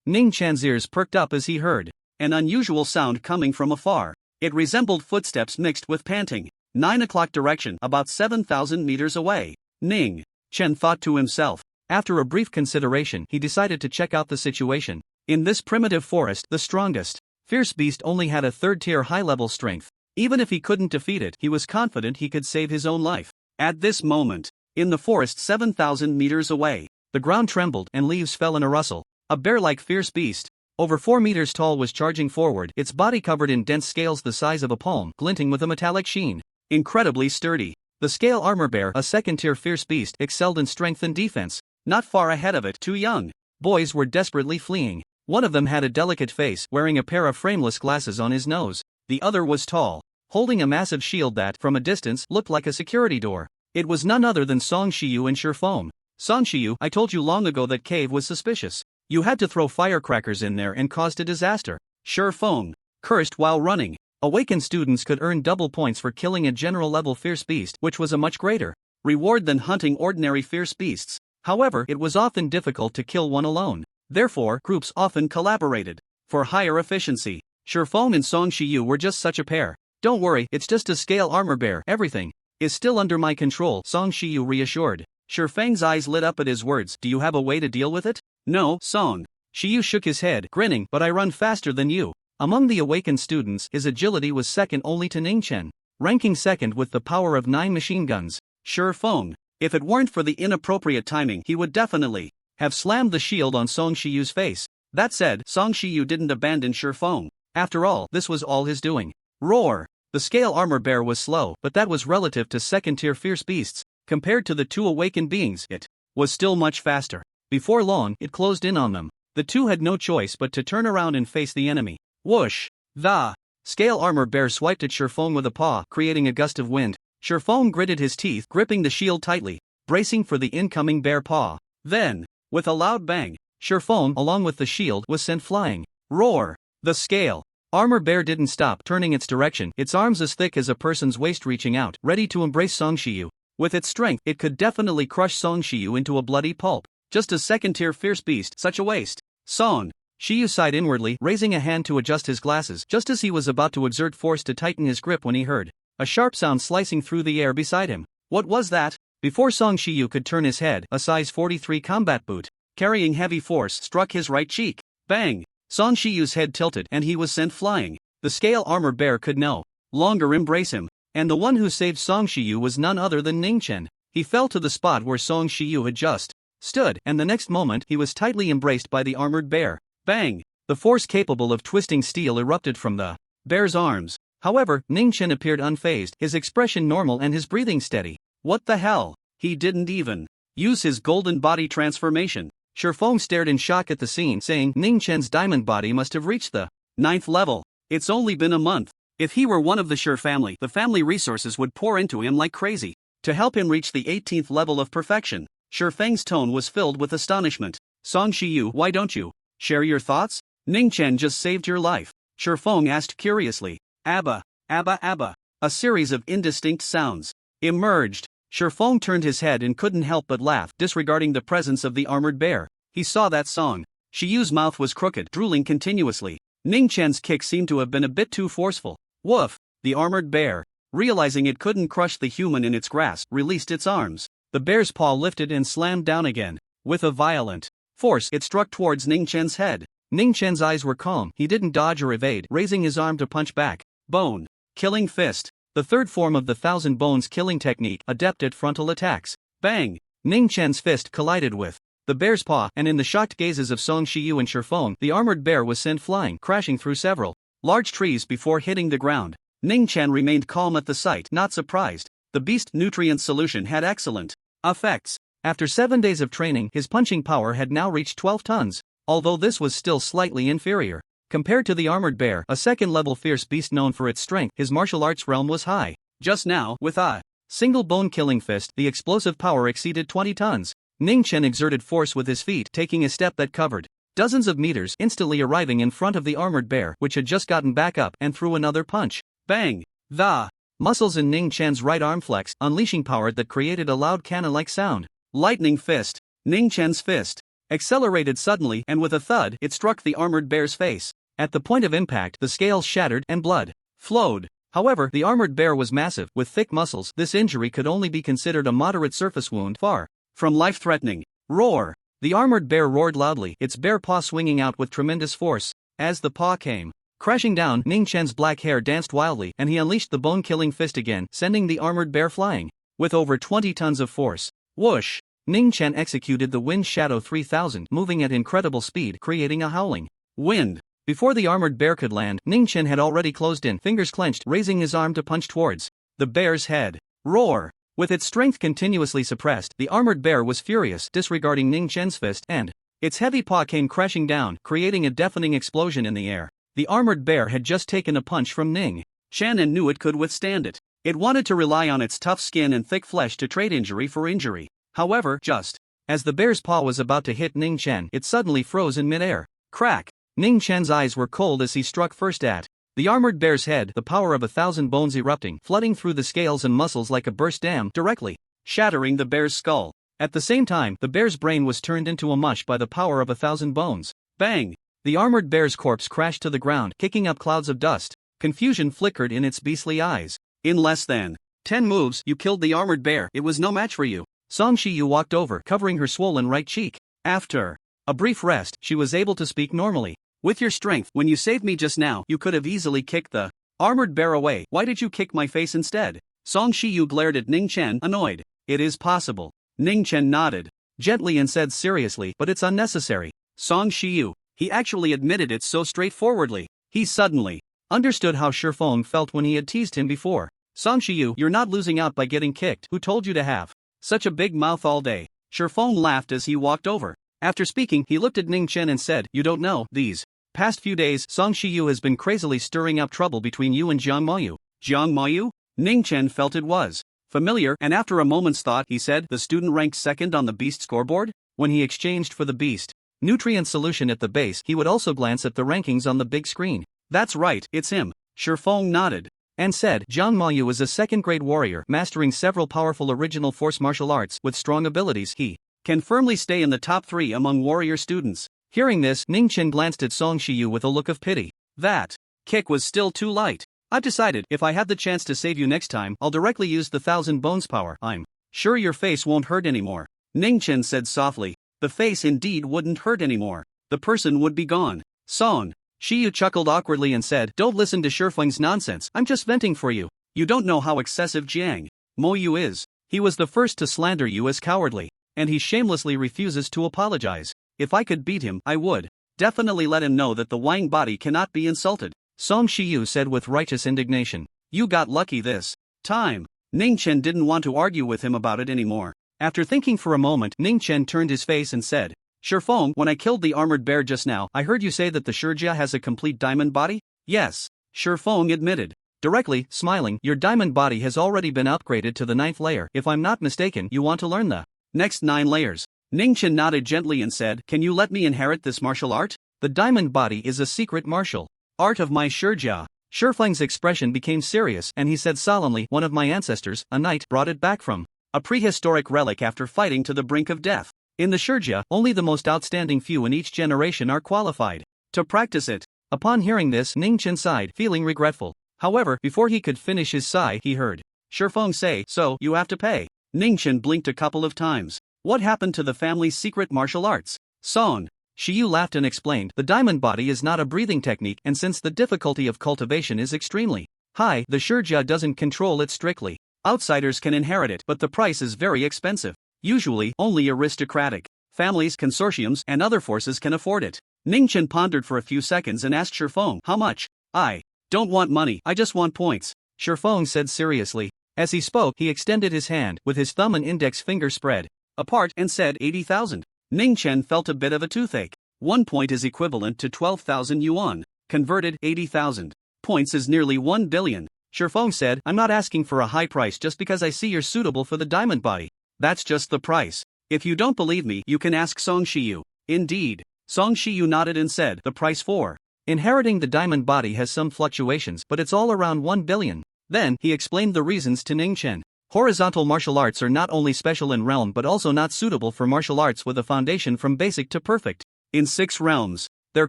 Ningchen's ears perked up as he heard an unusual sound coming from afar. It resembled footsteps mixed with panting. 9 o'clock direction, about 7,000 meters away. Ning Chen thought to himself. After a brief consideration, he decided to check out the situation. In this primitive forest, the strongest fierce beast only had a 3rd-tier high-level strength. Even if he couldn't defeat it, he was confident he could save his own life. At this moment, in the forest 7,000 meters away, the ground trembled and leaves fell in a rustle. A bear-like fierce beast, over 4 meters tall, was charging forward, its body covered in dense scales the size of a palm, glinting with a metallic sheen. Incredibly sturdy. The scale armor bear, a 2nd-tier fierce beast, excelled in strength and defense. Not far ahead of it, 2 young boys were desperately fleeing. One of them had a delicate face, wearing a pair of frameless glasses on his nose. The other was tall, holding a massive shield that, from a distance, looked like a security door. It was none other than Song Shiyu and Shifeng. Song Shiyu, I told you long ago that cave was suspicious. You had to throw firecrackers in there and caused a disaster. Shifeng cursed while running. Awakened students could earn double points for killing a general-level fierce beast, which was a much greater reward than hunting ordinary fierce beasts. However, it was often difficult to kill one alone. Therefore, groups often collaborated for higher efficiency. Shifeng and Song Shiyu were just such a pair. Don't worry, it's just a scale armor bear. Everything is still under my control, Song Shiyu reassured. Shifeng's eyes lit up at his words. Do you have a way to deal with it? No, Song Shiyu shook his head, grinning, but I run faster than you. Among the awakened students, his agility was second only to Ningchen, ranking second with the power of 9 machine guns. Shifeng, if it weren't for the inappropriate timing, he would definitely have slammed the shield on Song Shiyu's face. That said, Song Shiyu didn't abandon Shifeng. After all, this was all his doing. Roar! The scale armor bear was slow, but that was relative to 2nd-tier fierce beasts. Compared to the 2 awakened beings, it was still much faster. Before long, it closed in on them. The 2 had no choice but to turn around and face the enemy. Whoosh! The scale armor bear swiped at Shifeng with a paw, creating a gust of wind. Shifeng gritted his teeth, gripping the shield tightly, bracing for the incoming bear paw. Then, with a loud bang, Shifeng, along with the shield, was sent flying. Roar! The scale armor bear didn't stop turning its direction, its arms as thick as a person's waist reaching out, ready to embrace Song Shiyu. With its strength, it could definitely crush Song Shiyu into a bloody pulp. Just a 2nd-tier fierce beast, such a waste. Song Shiyu sighed inwardly, raising a hand to adjust his glasses, just as he was about to exert force to tighten his grip when he heard a sharp sound slicing through the air beside him. What was that? Before Song Shiyu could turn his head, a size 43 combat boot carrying heavy force, struck his right cheek. Bang! Song Shiyu's head tilted and he was sent flying. The scale armored bear could no longer embrace him, and the one who saved Song Shiyu was none other than Ning Chen. He fell to the spot where Song Shiyu had just stood, and the next moment he was tightly embraced by the armored bear. Bang! The force capable of twisting steel erupted from the bear's arms. However, Ning Chen appeared unfazed, his expression normal and his breathing steady. What the hell? He didn't even use his golden body transformation. Shifeng stared in shock at the scene, saying Ning Chen's diamond body must have reached the 9th level. It's only been a month. If he were one of the Shi family, the family resources would pour into him like crazy to help him reach the 18th level of perfection. Shifeng's tone was filled with astonishment. Song Shiyu, why don't you share your thoughts? Ning Chen just saved your life. Shifeng asked curiously. Abba, abba, abba. A series of indistinct sounds emerged. Shifeng turned his head and couldn't help but laugh, disregarding the presence of the armored bear. He saw that Song Shiyu's mouth was crooked, drooling continuously. Ning Chen's kick seemed to have been a bit too forceful. Woof! The armored bear, realizing it couldn't crush the human in its grasp, released its arms. The bear's paw lifted and slammed down again. With a violent force, it struck towards Ning Chen's head. Ning Chen's eyes were calm, he didn't dodge or evade, raising his arm to punch back. Bone. Killing fist. The third form of the Thousand Bones killing technique, adept at frontal attacks. Bang! Ning Chen's fist collided with the bear's paw, and in the shocked gazes of Song Shiyu and Shifeng, the armored bear was sent flying, crashing through several large trees before hitting the ground. Ning Chen remained calm at the sight, not surprised. The beast nutrient solution had excellent effects. After 7 days of training, his punching power had now reached 12 tons, although this was still slightly inferior. Compared to the armored bear, a second-level fierce beast known for its strength, his martial arts realm was high. Just now, with a single bone-killing fist, the explosive power exceeded 20 tons. Ning Chen exerted force with his feet, taking a step that covered dozens of meters, instantly arriving in front of the armored bear, which had just gotten back up, and threw another punch. Bang! The muscles in Ning Chen's right arm flexed, unleashing power that created a loud cannon-like sound. Lightning fist. Ning Chen's fist accelerated suddenly, and with a thud, it struck the armored bear's face. At the point of impact, the scales shattered and blood flowed. However, the armored bear was massive, with thick muscles. This injury could only be considered a moderate surface wound, far from life-threatening. Roar! The armored bear roared loudly, its bare paw swinging out with tremendous force. As the paw came crashing down, Ning Chen's black hair danced wildly, and he unleashed the bone-killing fist again, sending the armored bear flying. With over 20 tons of force, whoosh! Ning Chen executed the Wind Shadow 3000, moving at incredible speed, creating a howling wind. Before the armored bear could land, Ning Chen had already closed in, fingers clenched, raising his arm to punch towards the bear's head. Roar! With its strength continuously suppressed, the armored bear was furious, disregarding Ning Chen's fist, and its heavy paw came crashing down, creating a deafening explosion in the air. The armored bear had just taken a punch from Ning Chen and knew it could withstand it. It wanted to rely on its tough skin and thick flesh to trade injury for injury. However, just as the bear's paw was about to hit Ning Chen, it suddenly froze in midair. Crack! Ning Chen's eyes were cold as he struck first at the armored bear's head, the power of 1,000 bones erupting, flooding through the scales and muscles like a burst dam, directly shattering the bear's skull. At the same time, the bear's brain was turned into a mush by the power of 1,000 bones. Bang! The armored bear's corpse crashed to the ground, kicking up clouds of dust. Confusion flickered in its beastly eyes. In less than 10 moves, you killed the armored bear. It was no match for you. Song Shiyu walked over, covering her swollen right cheek. After a brief rest, she was able to speak normally. With your strength, when you saved me just now, you could have easily kicked the armored bear away. Why did you kick my face instead? Song Shiyu glared at Ning Chen, annoyed. It is possible. Ning Chen nodded gently and said seriously, but it's unnecessary. Song Shiyu, he actually admitted it so straightforwardly. He suddenly understood how Shifeng felt when he had teased him before. Song Shiyu, you're not losing out by getting kicked. Who told you to have such a big mouth all day? Shifeng laughed as he walked over. After speaking, he looked at Ning Chen and said, you don't know, these past few days, Song Shiyu has been crazily stirring up trouble between you and Jiang Moyu. Jiang Moyu? Ning Chen felt it was familiar, and after a moment's thought, he said, the student ranked second on the beast scoreboard? When he exchanged for the beast nutrient solution at the base, he would also glance at the rankings on the big screen. That's right, it's him. Shifeng nodded and said, Jiang Moyu is a second-grade warrior, mastering several powerful original force martial arts. With strong abilities, he can firmly stay in the top 3 among warrior students. Hearing this, Ning Chen glanced at Song Shiyu with a look of pity. That kick was still too light. I've decided, if I have the chance to save you next time, I'll directly use the 1,000 bones power. I'm sure your face won't hurt anymore. Ning Chen said softly. The face indeed wouldn't hurt anymore. The person would be gone. Song Shiyu chuckled awkwardly and said, "Don't listen to Shifeng's nonsense, I'm just venting for you. You don't know how excessive Jiang Moyu is. He was the first to slander you as cowardly, and he shamelessly refuses to apologize. If I could beat him, I would. Definitely let him know that the Wang body cannot be insulted." Song Shiyu said with righteous indignation. "You got lucky this time." Ning Chen didn't want to argue with him about it anymore. After thinking for a moment, Ning Chen turned his face and said, "Shifeng, when I killed the armored bear just now, I heard you say that the Shijia has a complete diamond body?" "Yes," Shifeng admitted. Directly, smiling, "Your diamond body has already been upgraded to the 9th layer. If I'm not mistaken, you want to learn the next 9 layers. Ning Chen nodded gently and said, "Can you let me inherit this martial art? The diamond body is a secret martial art of my Shijia." Shifeng's expression became serious and he said solemnly, "One of my ancestors, a knight, brought it back from a prehistoric relic after fighting to the brink of death. In the Shijia, only the most outstanding few in each generation are qualified to practice it." Upon hearing this, Ning Chen sighed, feeling regretful. However, before he could finish his sigh, he heard Shifeng say, "So, you have to pay." Ning Chen blinked a couple of times. What happened to the family's secret martial arts? Song Shiyu laughed and explained, "The diamond body is not a breathing technique, and since the difficulty of cultivation is extremely high, the Shijia doesn't control it strictly. Outsiders can inherit it, but the price is very expensive. Usually, only aristocratic families, consortiums, and other forces can afford it." Ning Chen pondered for a few seconds and asked Shifeng, "How much?" "I don't want money, I just want points," Shifeng said seriously. As he spoke, he extended his hand, with his thumb and index finger spread apart, and said 80,000. Ning Chen felt a bit of a toothache. 1 point is equivalent to 12,000 yuan. Converted, 80,000 points is nearly 1 billion. Shifeng said, "I'm not asking for a high price just because I see you're suitable for the diamond body. That's just the price. If you don't believe me, you can ask Song Shiyu." "Indeed." Song Shiyu nodded and said, "The price for inheriting the diamond body has some fluctuations, but it's all around 1 billion. Then, he explained the reasons to Ning Chen. Horizontal martial arts are not only special in realm but also not suitable for martial arts with a foundation from basic to perfect. In 6 realms, their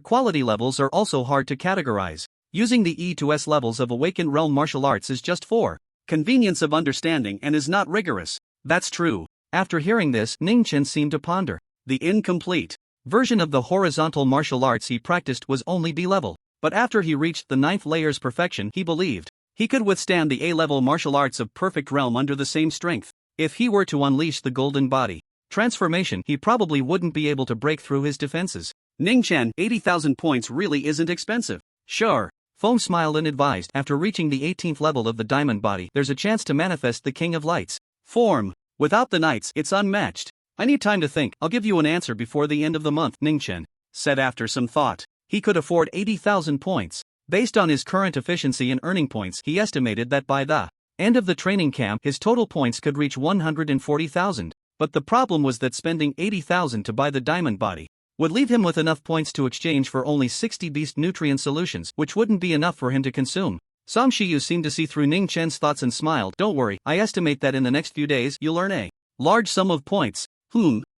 quality levels are also hard to categorize. Using the E to S levels of awakened realm martial arts is just for convenience of understanding and is not rigorous." "That's true." After hearing this, Ning Chen seemed to ponder. The incomplete version of the horizontal martial arts he practiced was only B level, but after he reached the 9th layer's perfection, he believed he could withstand the A-level martial arts of perfect realm under the same strength. If he were to unleash the golden body transformation, he probably wouldn't be able to break through his defenses. Ning Chen, 80,000 points really isn't expensive. Sure. Feng smiled and advised, after reaching the 18th level of the diamond body, there's a chance to manifest the King of Lights form. Without the knights, it's unmatched. "I need time to think, I'll give you an answer before the end of the month," Ning Chen said after some thought. He could afford 80,000 points. Based on his current efficiency and earning points, he estimated that by the end of the training camp, his total points could reach 140,000. But the problem was that spending 80,000 to buy the diamond body would leave him with enough points to exchange for only 60 beast nutrient solutions, which wouldn't be enough for him to consume. Song Shiyu seemed to see through Ning Chen's thoughts and smiled. "Don't worry, I estimate that in the next few days you'll earn a large sum of points."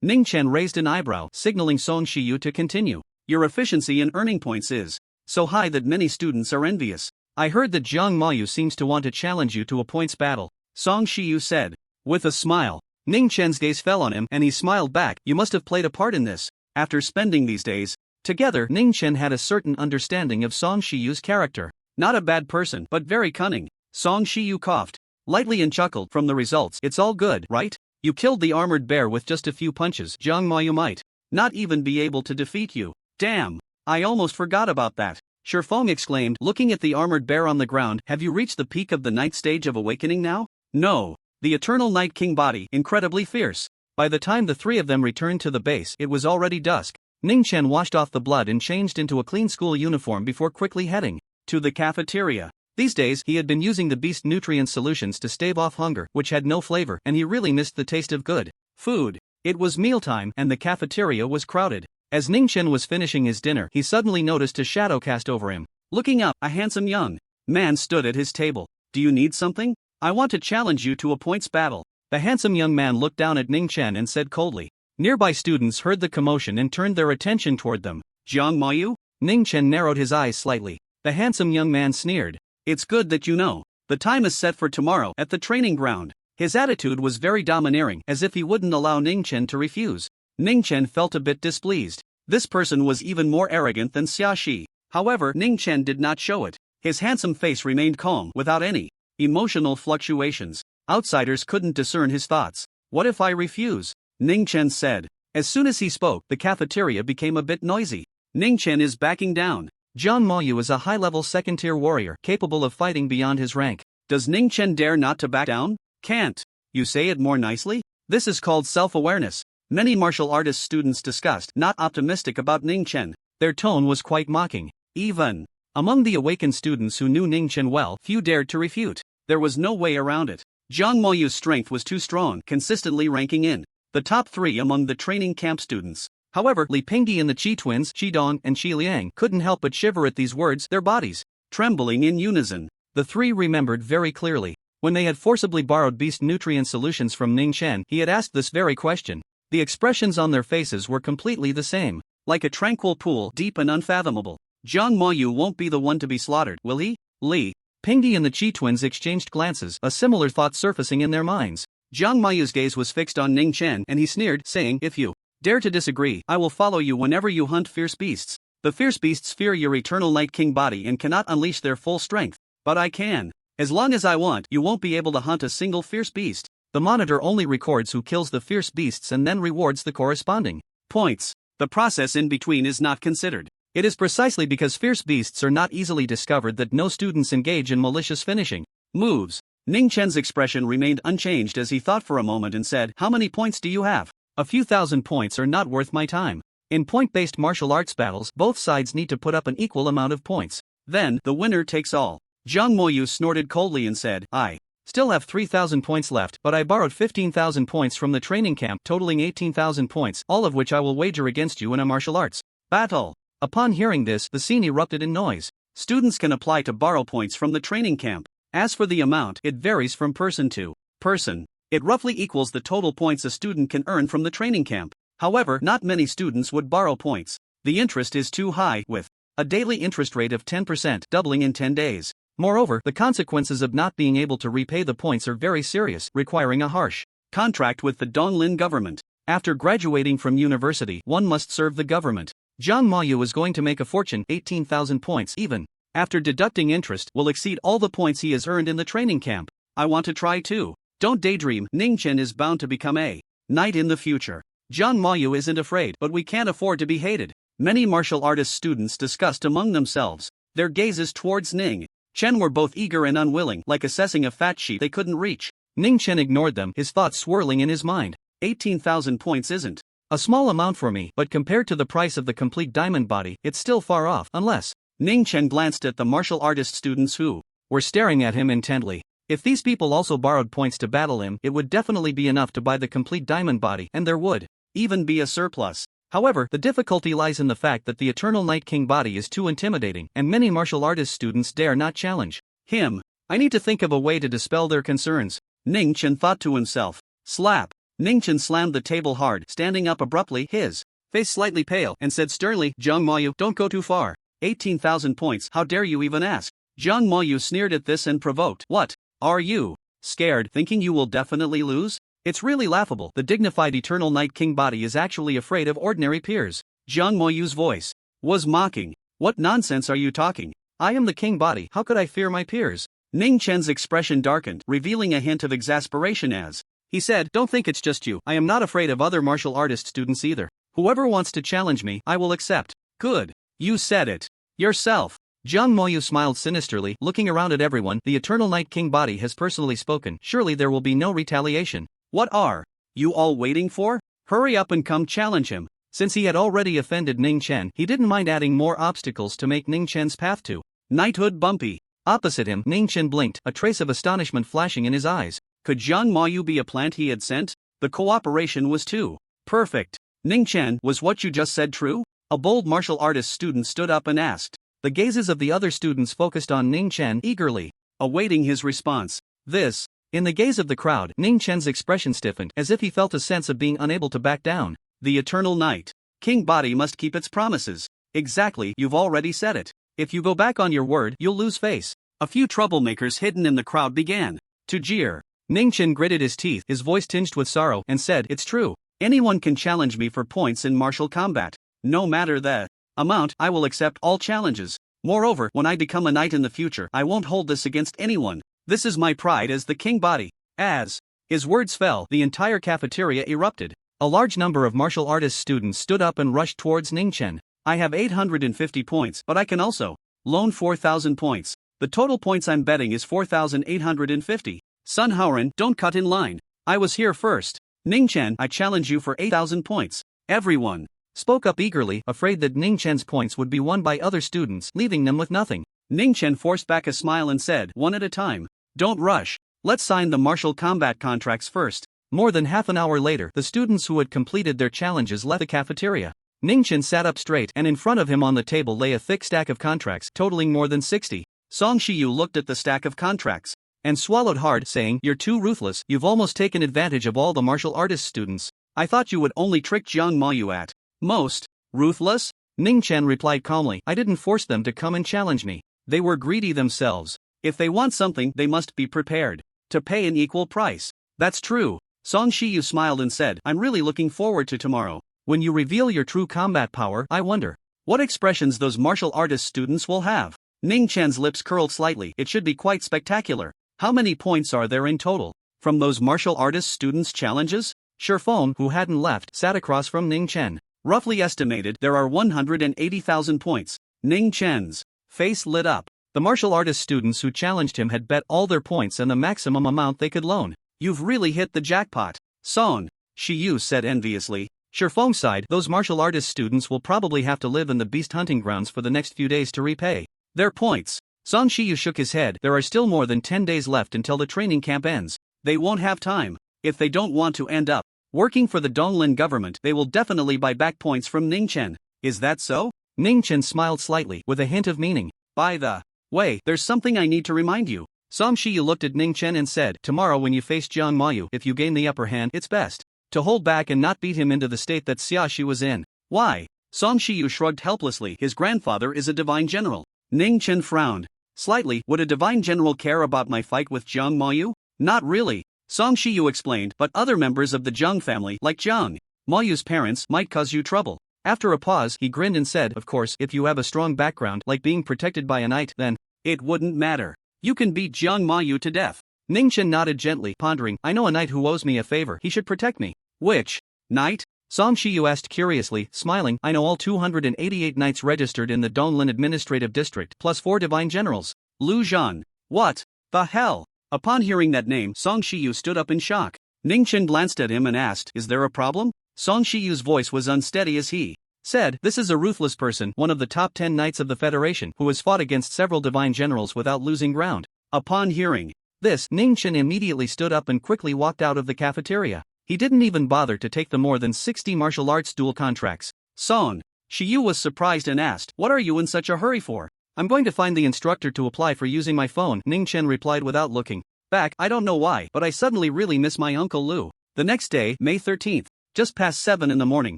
Ning Chen raised an eyebrow, signaling Song Shiyu to continue. "Your efficiency in earning points is so high that many students are envious. I heard that Jiang Mayu seems to want to challenge you to a points battle," Song Shiyu said. With a smile, Ning Chen's gaze fell on him and he smiled back. "You must have played a part in this." After spending these days together, Ning Chen had a certain understanding of Song Shiyu's character. Not a bad person, but very cunning. Song Shiyu coughed lightly and chuckled. "From the results, it's all good, right? You killed the armored bear with just a few punches. Jiang Mayu might not even be able to defeat you." "Damn, I almost forgot about that," Shifeng exclaimed, looking at the armored bear on the ground. "Have you reached the peak of the 9th stage of awakening now?" "No. The eternal Night King body, incredibly fierce." By the time the 3 of them returned to the base, it was already dusk. Ning Chen washed off the blood and changed into a clean school uniform before quickly heading to the cafeteria. These days, he had been using the beast nutrient solutions to stave off hunger, which had no flavor, and he really missed the taste of good food. It was mealtime, and the cafeteria was crowded. As Ning Chen was finishing his dinner, he suddenly noticed a shadow cast over him. Looking up, a handsome young man stood at his table. "Do you need something? I want to challenge you to a points battle." The handsome young man looked down at Ning Chen and said coldly. Nearby students heard the commotion and turned their attention toward them. "Jiang Mayu?" Ning Chen narrowed his eyes slightly. The handsome young man sneered. "It's good that you know. The time is set for tomorrow at the training ground." His attitude was very domineering, as if he wouldn't allow Ning Chen to refuse. Ning Chen felt a bit displeased. This person was even more arrogant than Xia Shi. However, Ning Chen did not show it. His handsome face remained calm without any emotional fluctuations. Outsiders couldn't discern his thoughts. What if I refuse? Ning Chen said. As soon as he spoke, the cafeteria became a bit noisy. Ning Chen is backing down. Jiang Moyu is a high-level second-tier warrior capable of fighting beyond his rank. Does Ning Chen dare not to back down? Can't. You say it more nicely? This is called self-awareness. Many martial artist students discussed, not optimistic about Ning Chen. Their tone was quite mocking. Even among the awakened students who knew Ning Chen well, few dared to refute. There was no way around it. Jiang Moyu's strength was too strong, consistently ranking in the top 3 among the training camp students. However, Li Pingyi and the Qi twins, Qi Dong and Qi Liang, couldn't help but shiver at these words, their bodies trembling in unison. The 3 remembered very clearly. When they had forcibly borrowed beast nutrient solutions from Ning Chen, he had asked this very question. The expressions on their faces were completely the same. Like a tranquil pool, deep and unfathomable. Jiang Moyu won't be the one to be slaughtered, will he? Li Pingyi and the Qi twins exchanged glances, a similar thought surfacing in their minds. Jiang Moyu's gaze was fixed on Ning Chen and he sneered, saying, if you dare to disagree, I will follow you whenever you hunt fierce beasts. The fierce beasts fear your eternal Night King body and cannot unleash their full strength. But I can. As long as I want, you won't be able to hunt a single fierce beast. The monitor only records who kills the fierce beasts and then rewards the corresponding points. The process in between is not considered. It is precisely because fierce beasts are not easily discovered that no students engage in malicious finishing moves. Ning Chen's expression remained unchanged as he thought for a moment and said, how many points do you have? A few thousand points are not worth my time. In point-based martial arts battles, both sides need to put up an equal amount of points. Then, the winner takes all. Jiang Moyu snorted coldly and said, I still have 3,000 points left, but I borrowed 15,000 points from the training camp, totaling 18,000 points, all of which I will wager against you in a martial arts battle. Upon hearing this, the scene erupted in noise. Students can apply to borrow points from the training camp. As for the amount, it varies from person to person. It roughly equals the total points a student can earn from the training camp. However, not many students would borrow points. The interest is too high, with a daily interest rate of 10%, doubling in 10 days. Moreover, the consequences of not being able to repay the points are very serious, requiring a harsh contract with the Donglin government. After graduating from university, one must serve the government. Jiang Moyu is going to make a fortune, 18,000 points even after deducting interest, will exceed all the points he has earned in the training camp. I want to try too. Don't daydream, Ning Chen is bound to become a knight in the future. Jiang Moyu isn't afraid, but we can't afford to be hated. Many martial artist students discussed among themselves. Their gazes towards Ning Chen were both eager and unwilling, like assessing a fat sheep they couldn't reach. Ning Chen ignored them, his thoughts swirling in his mind. 18,000 points isn't a small amount for me, but compared to the price of the complete diamond body, it's still far off, unless. Ning Chen glanced at the martial artist students who were staring at him intently. If these people also borrowed points to battle him, it would definitely be enough to buy the complete diamond body, and there would even be a surplus. However, the difficulty lies in the fact that the Eternal Night King body is too intimidating, and many martial artist students dare not challenge him. I need to think of a way to dispel their concerns, Ning Chen thought to himself. Slap. Ning Chen slammed the table hard, standing up abruptly, his face slightly pale, and said sternly, Jiang Moyu, don't go too far. 18,000 points, how dare you even ask? Jiang Moyu sneered at this and provoked. What? Are you scared, thinking you will definitely lose? It's really laughable. The dignified Eternal Night King body is actually afraid of ordinary peers. Jiang Moyu's voice was mocking. What nonsense are you talking? I am the king body, how could I fear my peers? Ning Chen's expression darkened, revealing a hint of exasperation as he said, don't think it's just you. I am not afraid of other martial artist students either. Whoever wants to challenge me, I will accept. Good. You said it yourself. Jiang Moyu smiled sinisterly, looking around at everyone. The Eternal Night King body has personally spoken. Surely there will be no retaliation. What are you all waiting for? Hurry up and come challenge him. Since he had already offended Ning Chen, he didn't mind adding more obstacles to make Ning Chen's path to knighthood bumpy. Opposite him, Ning Chen blinked, a trace of astonishment flashing in his eyes. Could Jiang Moyu be a plant he had sent? The cooperation was too perfect. Ning Chen, was what you just said true? A bold martial artist student stood up and asked. The gazes of the other students focused on Ning Chen eagerly, awaiting his response. This. In the gaze of the crowd, Ning Chen's expression stiffened, as if he felt a sense of being unable to back down. The Eternal Night King body must keep its promises. Exactly, you've already said it. If you go back on your word, you'll lose face. A few troublemakers hidden in the crowd began to jeer. Ning Chen gritted his teeth, his voice tinged with sorrow, and said, it's true. Anyone can challenge me for points in martial combat. No matter the amount, I will accept all challenges. Moreover, when I become a knight in the future, I won't hold this against anyone. This is my pride as the king body. As his words fell, the entire cafeteria erupted. A large number of martial artist students stood up and rushed towards Ning Chen. I have 850 points, but I can also loan 4,000 points. The total points I'm betting is 4,850. Sun Haoran, don't cut in line. I was here first. Ning Chen, I challenge you for 8,000 points. Everyone spoke up eagerly, afraid that Ning Chen's points would be won by other students, leaving them with nothing. Ning Chen forced back a smile and said, one at a time. Don't rush. Let's sign the martial combat contracts first. More than half an hour later, the students who had completed their challenges left the cafeteria. Ning Chen sat up straight, and in front of him on the table lay a thick stack of contracts totaling more than 60. Song Shiyu looked at the stack of contracts and swallowed hard, saying, You're too ruthless, you've almost taken advantage of all the martial artist students. I thought you would only trick Jiang Mayu at most. Ruthless? Ning Chen replied calmly, I didn't force them to come and challenge me. They were greedy themselves. If they want something, they must be prepared to pay an equal price. That's true. Song Shiyu smiled and said, I'm really looking forward to tomorrow. When you reveal your true combat power, I wonder what expressions those martial artist students will have. Ning Chen's lips curled slightly. It should be quite spectacular. How many points are there in total from those martial artist students' challenges? Shifeng, who hadn't left, sat across from Ning Chen. Roughly estimated, there are 180,000 points. Ning Chen's face lit up. The martial artist students who challenged him had bet all their points and the maximum amount they could loan. You've really hit the jackpot. Song Shiyu said enviously. Shifeng sighed, those martial artist students will probably have to live in the beast hunting grounds for the next few days to repay their points. Song Shiyu shook his head. There are still more than 10 days left until the training camp ends. They won't have time. If they don't want to end up working for the Donglin government, they will definitely buy back points from Ning Chen. Is that so? Ning Chen smiled slightly, with a hint of meaning. By the way, there's something I need to remind you. Song Shiyu looked at Ning Chen and said, tomorrow when you face Jiang Mayu, if you gain the upper hand, it's best to hold back and not beat him into the state that Xiaxi was in. Why? Song Shiyu shrugged helplessly. His grandfather is a divine general. Ning Chen frowned slightly. Would a divine general care about my fight with Jiang Mayu? Not really. Song Shiyu explained, but other members of the Jiang family, like Jiang Mayu's parents, might cause you trouble. After a pause, he grinned and said, of course, if you have a strong background, like being protected by a knight, then it wouldn't matter. You can beat Jiang Mayu to death. Ning Chen nodded gently, pondering, I know a knight who owes me a favor. He should protect me. Which knight? Song Shiyu asked curiously, smiling. I know all 288 knights registered in the Donglin Administrative District, plus 4 divine generals. Lu Zhan. What the hell? Upon hearing that name, Song Shiyu stood up in shock. Ning Chen glanced at him and asked, is there a problem? Song Shiyu's voice was unsteady as he said, this is a ruthless person, one of the top 10 knights of the Federation, who has fought against several divine generals without losing ground. Upon hearing this, Ning Chen immediately stood up and quickly walked out of the cafeteria. He didn't even bother to take the more than 60 martial arts duel contracts. Song Shiyu was surprised and asked, what are you in such a hurry for? I'm going to find the instructor to apply for using my phone, Ning Chen replied without looking back. I don't know why, but I suddenly really miss my Uncle Lu. The next day, May 13th, just past 7 in the morning,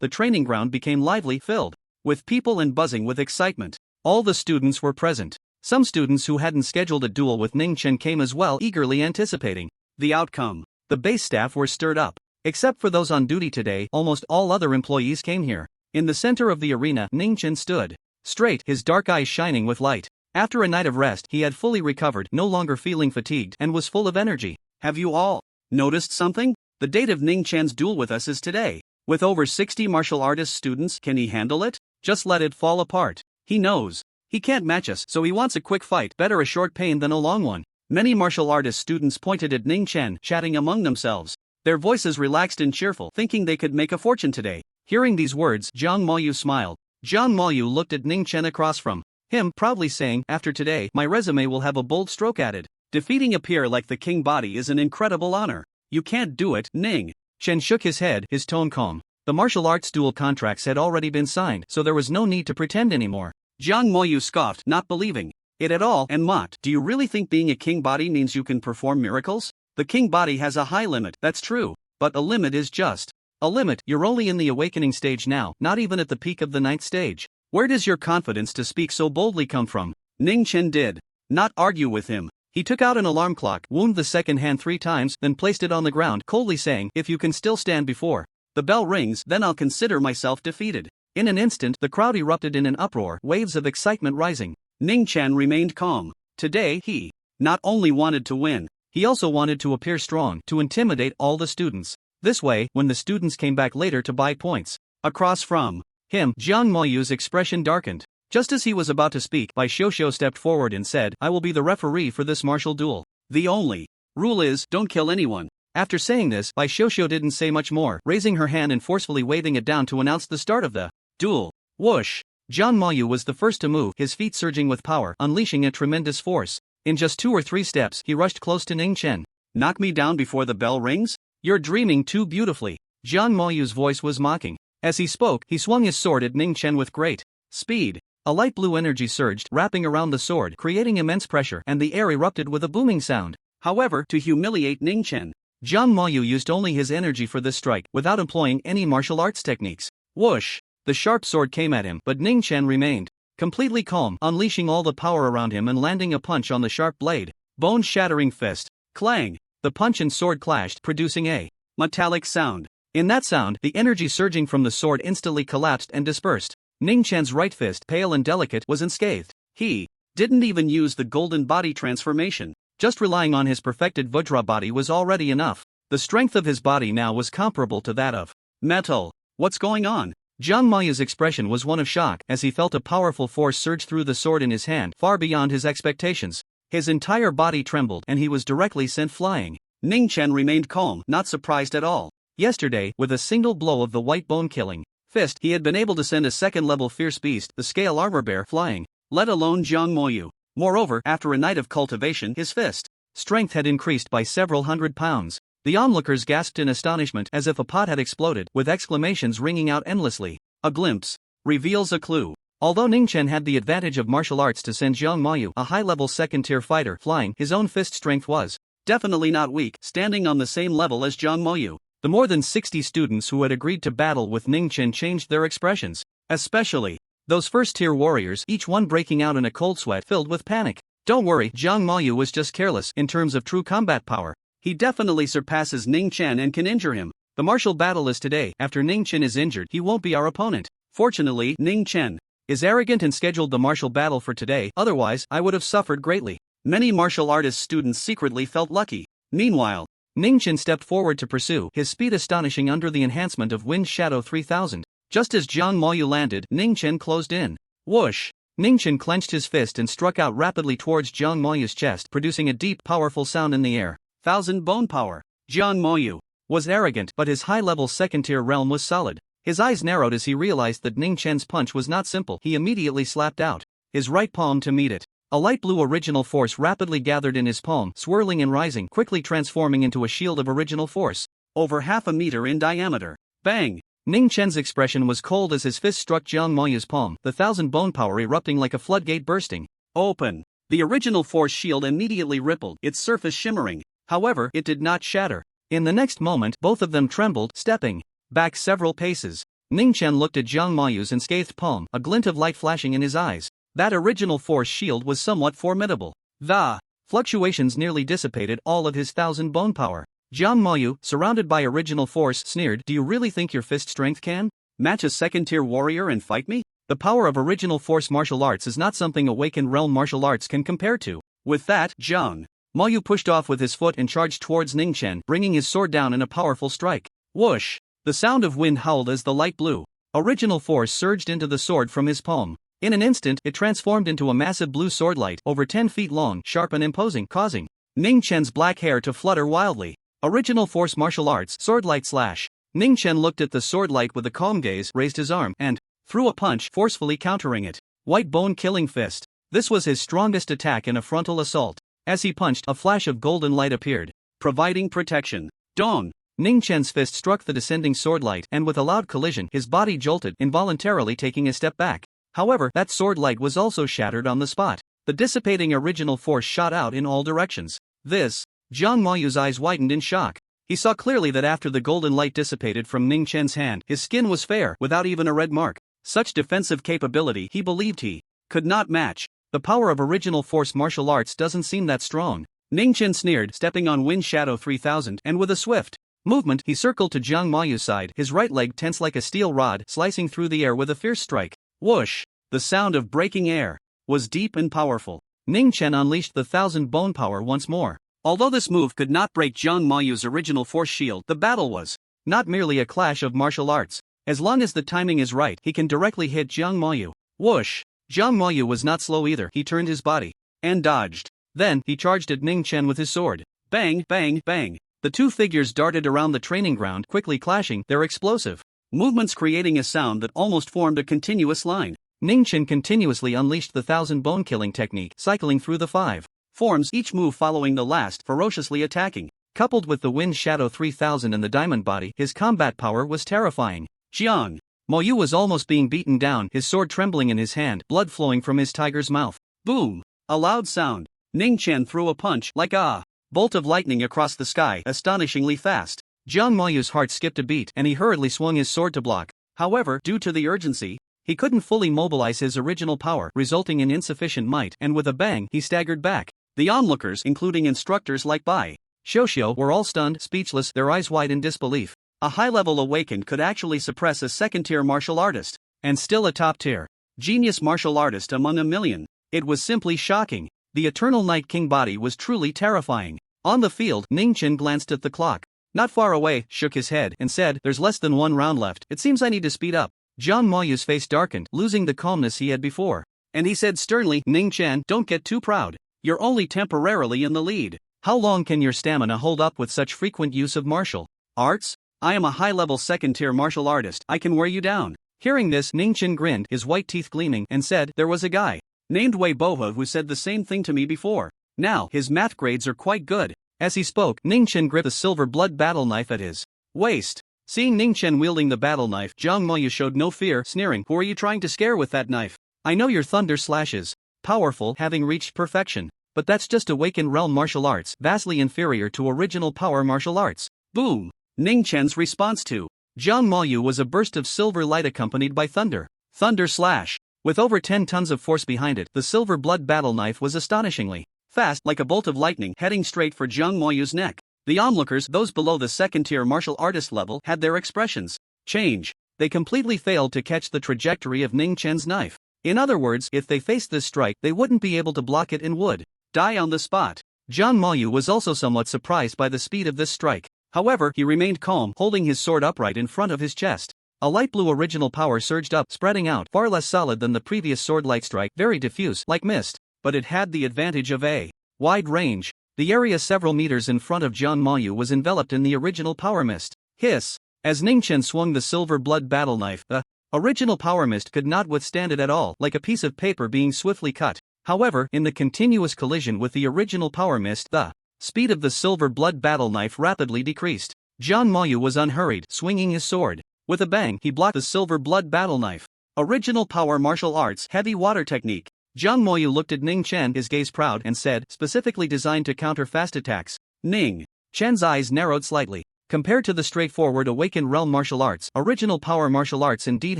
the training ground became lively, filled with people and buzzing with excitement. All the students were present. Some students who hadn't scheduled a duel with Ning Chen came as well, eagerly anticipating the outcome. The base staff were stirred up. Except for those on duty today, almost all other employees came here. In the center of the arena, Ning Chen stood straight, his dark eyes shining with light. After a night of rest, he had fully recovered, no longer feeling fatigued, and was full of energy. Have you all noticed something? The date of Ning Chen's duel with us is today. With over 60 martial artist students, can he handle it? Just let it fall apart. He knows he can't match us, so he wants a quick fight. Better a short pain than a long one. Many martial artist students pointed at Ning Chen, chatting among themselves. Their voices relaxed and cheerful, thinking they could make a fortune today. Hearing these words, Jiang Mayu smiled. Jiang Mayu looked at Ning Chen across from him, proudly saying, after today, my resume will have a bold stroke added. Defeating a peer like the king body is an incredible honor. You can't do it, Ning. Chen shook his head, his tone calm. The martial arts duel contracts had already been signed, so there was no need to pretend anymore. Jiang Moyu scoffed, not believing it at all, and mocked. Do you really think being a king body means you can perform miracles? The king body has a high limit, that's true. But a limit is just a limit. You're only in the awakening stage now, not even at the peak of the 9th stage. Where does your confidence to speak so boldly come from? Ning Chen did not argue with him. He took out an alarm clock, wound the second hand 3 times, then placed it on the ground, coldly saying, if you can still stand before The bell rings, then I'll consider myself defeated. In an instant, the crowd erupted in an uproar, waves of excitement rising. Ning Chen remained calm. Today, he not only wanted to win, he also wanted to appear strong, to intimidate all the students. This way, when the students came back later to buy points, across from him, Jiang Moyu's expression darkened. Just as he was about to speak, Bai Xiuxiu stepped forward and said, "I will be the referee for this martial duel. The only rule is, don't kill anyone." After saying this, Bai Xiuxiu didn't say much more, raising her hand and forcefully waving it down to announce the start of the duel. Whoosh! Jiang Moyu was the first to move, his feet surging with power, unleashing a tremendous force. In just 2 or 3 steps, he rushed close to Ning Chen. "Knock me down before the bell rings? You're dreaming too beautifully." Jiang Moyu's voice was mocking. As he spoke, he swung his sword at Ning Chen with great speed. A light blue energy surged, wrapping around the sword, creating immense pressure, and the air erupted with a booming sound. However, to humiliate Ning Chen, Jiang Moyu used only his energy for this strike, without employing any martial arts techniques. Whoosh! The sharp sword came at him, but Ning Chen remained completely calm, unleashing all the power around him and landing a punch on the sharp blade. Bone-shattering fist. Clang! The punch and sword clashed, producing a metallic sound. In that sound, the energy surging from the sword instantly collapsed and dispersed. Ning Chen's right fist, pale and delicate, was unscathed. He didn't even use the golden body transformation. Just relying on his perfected Vajra body was already enough. The strength of his body now was comparable to that of metal. What's going on? Jiang Moyu's expression was one of shock, as he felt a powerful force surge through the sword in his hand, far beyond his expectations. His entire body trembled, and he was directly sent flying. Ning Chen remained calm, not surprised at all. Yesterday, with a single blow of the white bone-killing fist, he had been able to send a second-level fierce beast, the scale armor bear, flying, let alone Jiang Moyu. Moreover, after a night of cultivation, his fist strength had increased by several hundred pounds. The onlookers gasped in astonishment, as if a pot had exploded, with exclamations ringing out endlessly. A glimpse reveals a clue. Although Ning Chen had the advantage of martial arts to send Jiang Moyu, a high-level second-tier fighter, flying, his own fist strength was definitely not weak, standing on the same level as Jiang Moyu. The more than 60 students who had agreed to battle with Ning Chen changed their expressions. Especially those first-tier warriors, each one breaking out in a cold sweat filled with panic. Don't worry, Jiang Moyu was just careless in terms of true combat power. He definitely surpasses Ning Chen and can injure him. The martial battle is today. After Ning Chen is injured, he won't be our opponent. Fortunately, Ning Chen is arrogant and scheduled the martial battle for today, otherwise, I would have suffered greatly. Many martial artist students secretly felt lucky. Meanwhile, Ning Chen stepped forward to pursue, his speed astonishing under the enhancement of Wind Shadow 3000. Just as Jiang Moyu landed, Ning Chen closed in. Whoosh! Ning Chen clenched his fist and struck out rapidly towards Jiang Moyu's chest, producing a deep, powerful sound in the air. 1000 bone power. Jiang Moyu was arrogant, but his high-level second-tier realm was solid. His eyes narrowed as he realized that Ning Chen's punch was not simple. He immediately slapped out his right palm to meet it. A light blue original force rapidly gathered in his palm, swirling and rising, quickly transforming into a shield of original force. Over half a meter in diameter. Bang! Ning Chen's expression was cold as his fist struck Jiang Moyu's palm, the 1000 bone power erupting like a floodgate bursting open. The original force shield immediately rippled, its surface shimmering. However, it did not shatter. In the next moment, both of them trembled, stepping back several paces. Ning Chen looked at Jiang Moyu's unscathed palm, a glint of light flashing in his eyes. That original force shield was somewhat formidable. The fluctuations nearly dissipated all of his 1000 bone power. Jiang Moyu, surrounded by original force, sneered, "Do you really think your fist strength can match a second-tier warrior and fight me? The power of original force martial arts is not something awakened realm martial arts can compare to." With that, Jiang Moyu pushed off with his foot and charged towards Ning Chen, bringing his sword down in a powerful strike. Whoosh! The sound of wind howled as the light blue original force surged into the sword from his palm. In an instant, it transformed into a massive blue swordlight, over 10 feet long, sharp and imposing, causing Ning Chen's black hair to flutter wildly. Original force martial arts, swordlight slash. Ning Chen looked at the swordlight with a calm gaze, raised his arm, and threw a punch, forcefully countering it. White bone killing fist. This was his strongest attack in a frontal assault. As he punched, a flash of golden light appeared, providing protection. Dong! Ning Chen's fist struck the descending swordlight, and with a loud collision, his body jolted, involuntarily taking a step back. However, that swordlight was also shattered on the spot. The dissipating original force shot out in all directions. Jiang Moyu's eyes widened in shock. He saw clearly that after the golden light dissipated from Ning Chen's hand, his skin was fair, without even a red mark. Such defensive capability he believed he could not match. The power of original force martial arts doesn't seem that strong. Ning Chen sneered, stepping on Wind Shadow 3000, and with a swift movement, he circled to Jiang Mayu's side, his right leg tense like a steel rod, slicing through the air with a fierce strike. Whoosh! The sound of breaking air was deep and powerful. Ning Chen unleashed the 1,000 bone power once more. Although this move could not break Jiang Mayu's original force shield, the battle was not merely a clash of martial arts. As long as the timing is right, he can directly hit Jiang Mayu. Whoosh! Jiang Mayu was not slow either. He turned his body and dodged. Then, he charged at Ning Chen with his sword. Bang, bang, bang. The two figures darted around the training ground, quickly clashing, their explosive movements creating a sound that almost formed a continuous line. Ning Chen continuously unleashed the 1,000 bone killing technique, cycling through the 5 forms, each move following the last, ferociously attacking. Coupled with the Wind Shadow 3000 and the Diamond Body, his combat power was terrifying. Jiang Mayu was almost being beaten down, his sword trembling in his hand, blood flowing from his tiger's mouth. Boom! A loud sound. Ning Chen threw a punch, like a bolt of lightning across the sky, astonishingly fast. Jiang Mayu's heart skipped a beat, and he hurriedly swung his sword to block. However, due to the urgency, he couldn't fully mobilize his original power, resulting in insufficient might, and with a bang, he staggered back. The onlookers, including instructors like Bai Xiuxiu, were all stunned, speechless, their eyes wide in disbelief. A high-level awakened could actually suppress a second-tier martial artist, and still a top-tier genius martial artist among a million. It was simply shocking. The Eternal Night King body was truly terrifying. On the field, Ning Chen glanced at the clock. Not far away, shook his head, and said, "There's less than one round left. It seems I need to speed up." Jiang Mayu's face darkened, losing the calmness he had before. And he said sternly, "Ning Chen, don't get too proud. You're only temporarily in the lead. How long can your stamina hold up with such frequent use of martial arts? I am a high-level second-tier martial artist. I can wear you down." Hearing this, Ning Chen grinned, his white teeth gleaming, and said, "There was a guy named Wei Bohua who said the same thing to me before. Now, his math grades are quite good." As he spoke, Ning Chen gripped the silver blood battle knife at his waist. Seeing Ning Chen wielding the battle knife, Jiang Mayu showed no fear, sneering, "Who are you trying to scare with that knife? I know your thunder slashes. Powerful, having reached perfection. But that's just awakened realm martial arts, vastly inferior to original power martial arts." Boom! Ning Chen's response to Jiang Mayu was a burst of silver light accompanied by thunder. Thunder slash. With over 10 tons of force behind it, the silver blood battle knife was astonishingly fast, like a bolt of lightning, heading straight for Jiang Mayu's neck. The onlookers, those below the second-tier martial artist level, had their expressions change. They completely failed to catch the trajectory of Ning Chen's knife. In other words, if they faced this strike, they wouldn't be able to block it and would die on the spot. Jiang Mayu was also somewhat surprised by the speed of this strike. However, he remained calm, holding his sword upright in front of his chest. A light blue original power surged up, spreading out, far less solid than the previous sword light strike, very diffuse, like mist. But it had the advantage of a wide range. The area several meters in front of Jiang Mayu was enveloped in the original power mist. Hiss! As Ning Chen swung the silver blood battle knife, the original power mist could not withstand it at all, like a piece of paper being swiftly cut. However, in the continuous collision with the original power mist, the speed of the silver blood battle knife rapidly decreased. Jiang Mayu was unhurried, swinging his sword. With a bang, he blocked the silver blood battle knife. Original power martial arts, heavy water technique. Jiang Mayu looked at Ning Chen, his gaze proud, and said, "Specifically designed to counter fast attacks." Ning Chen's eyes narrowed slightly. Compared to the straightforward awakened realm martial arts, original power martial arts indeed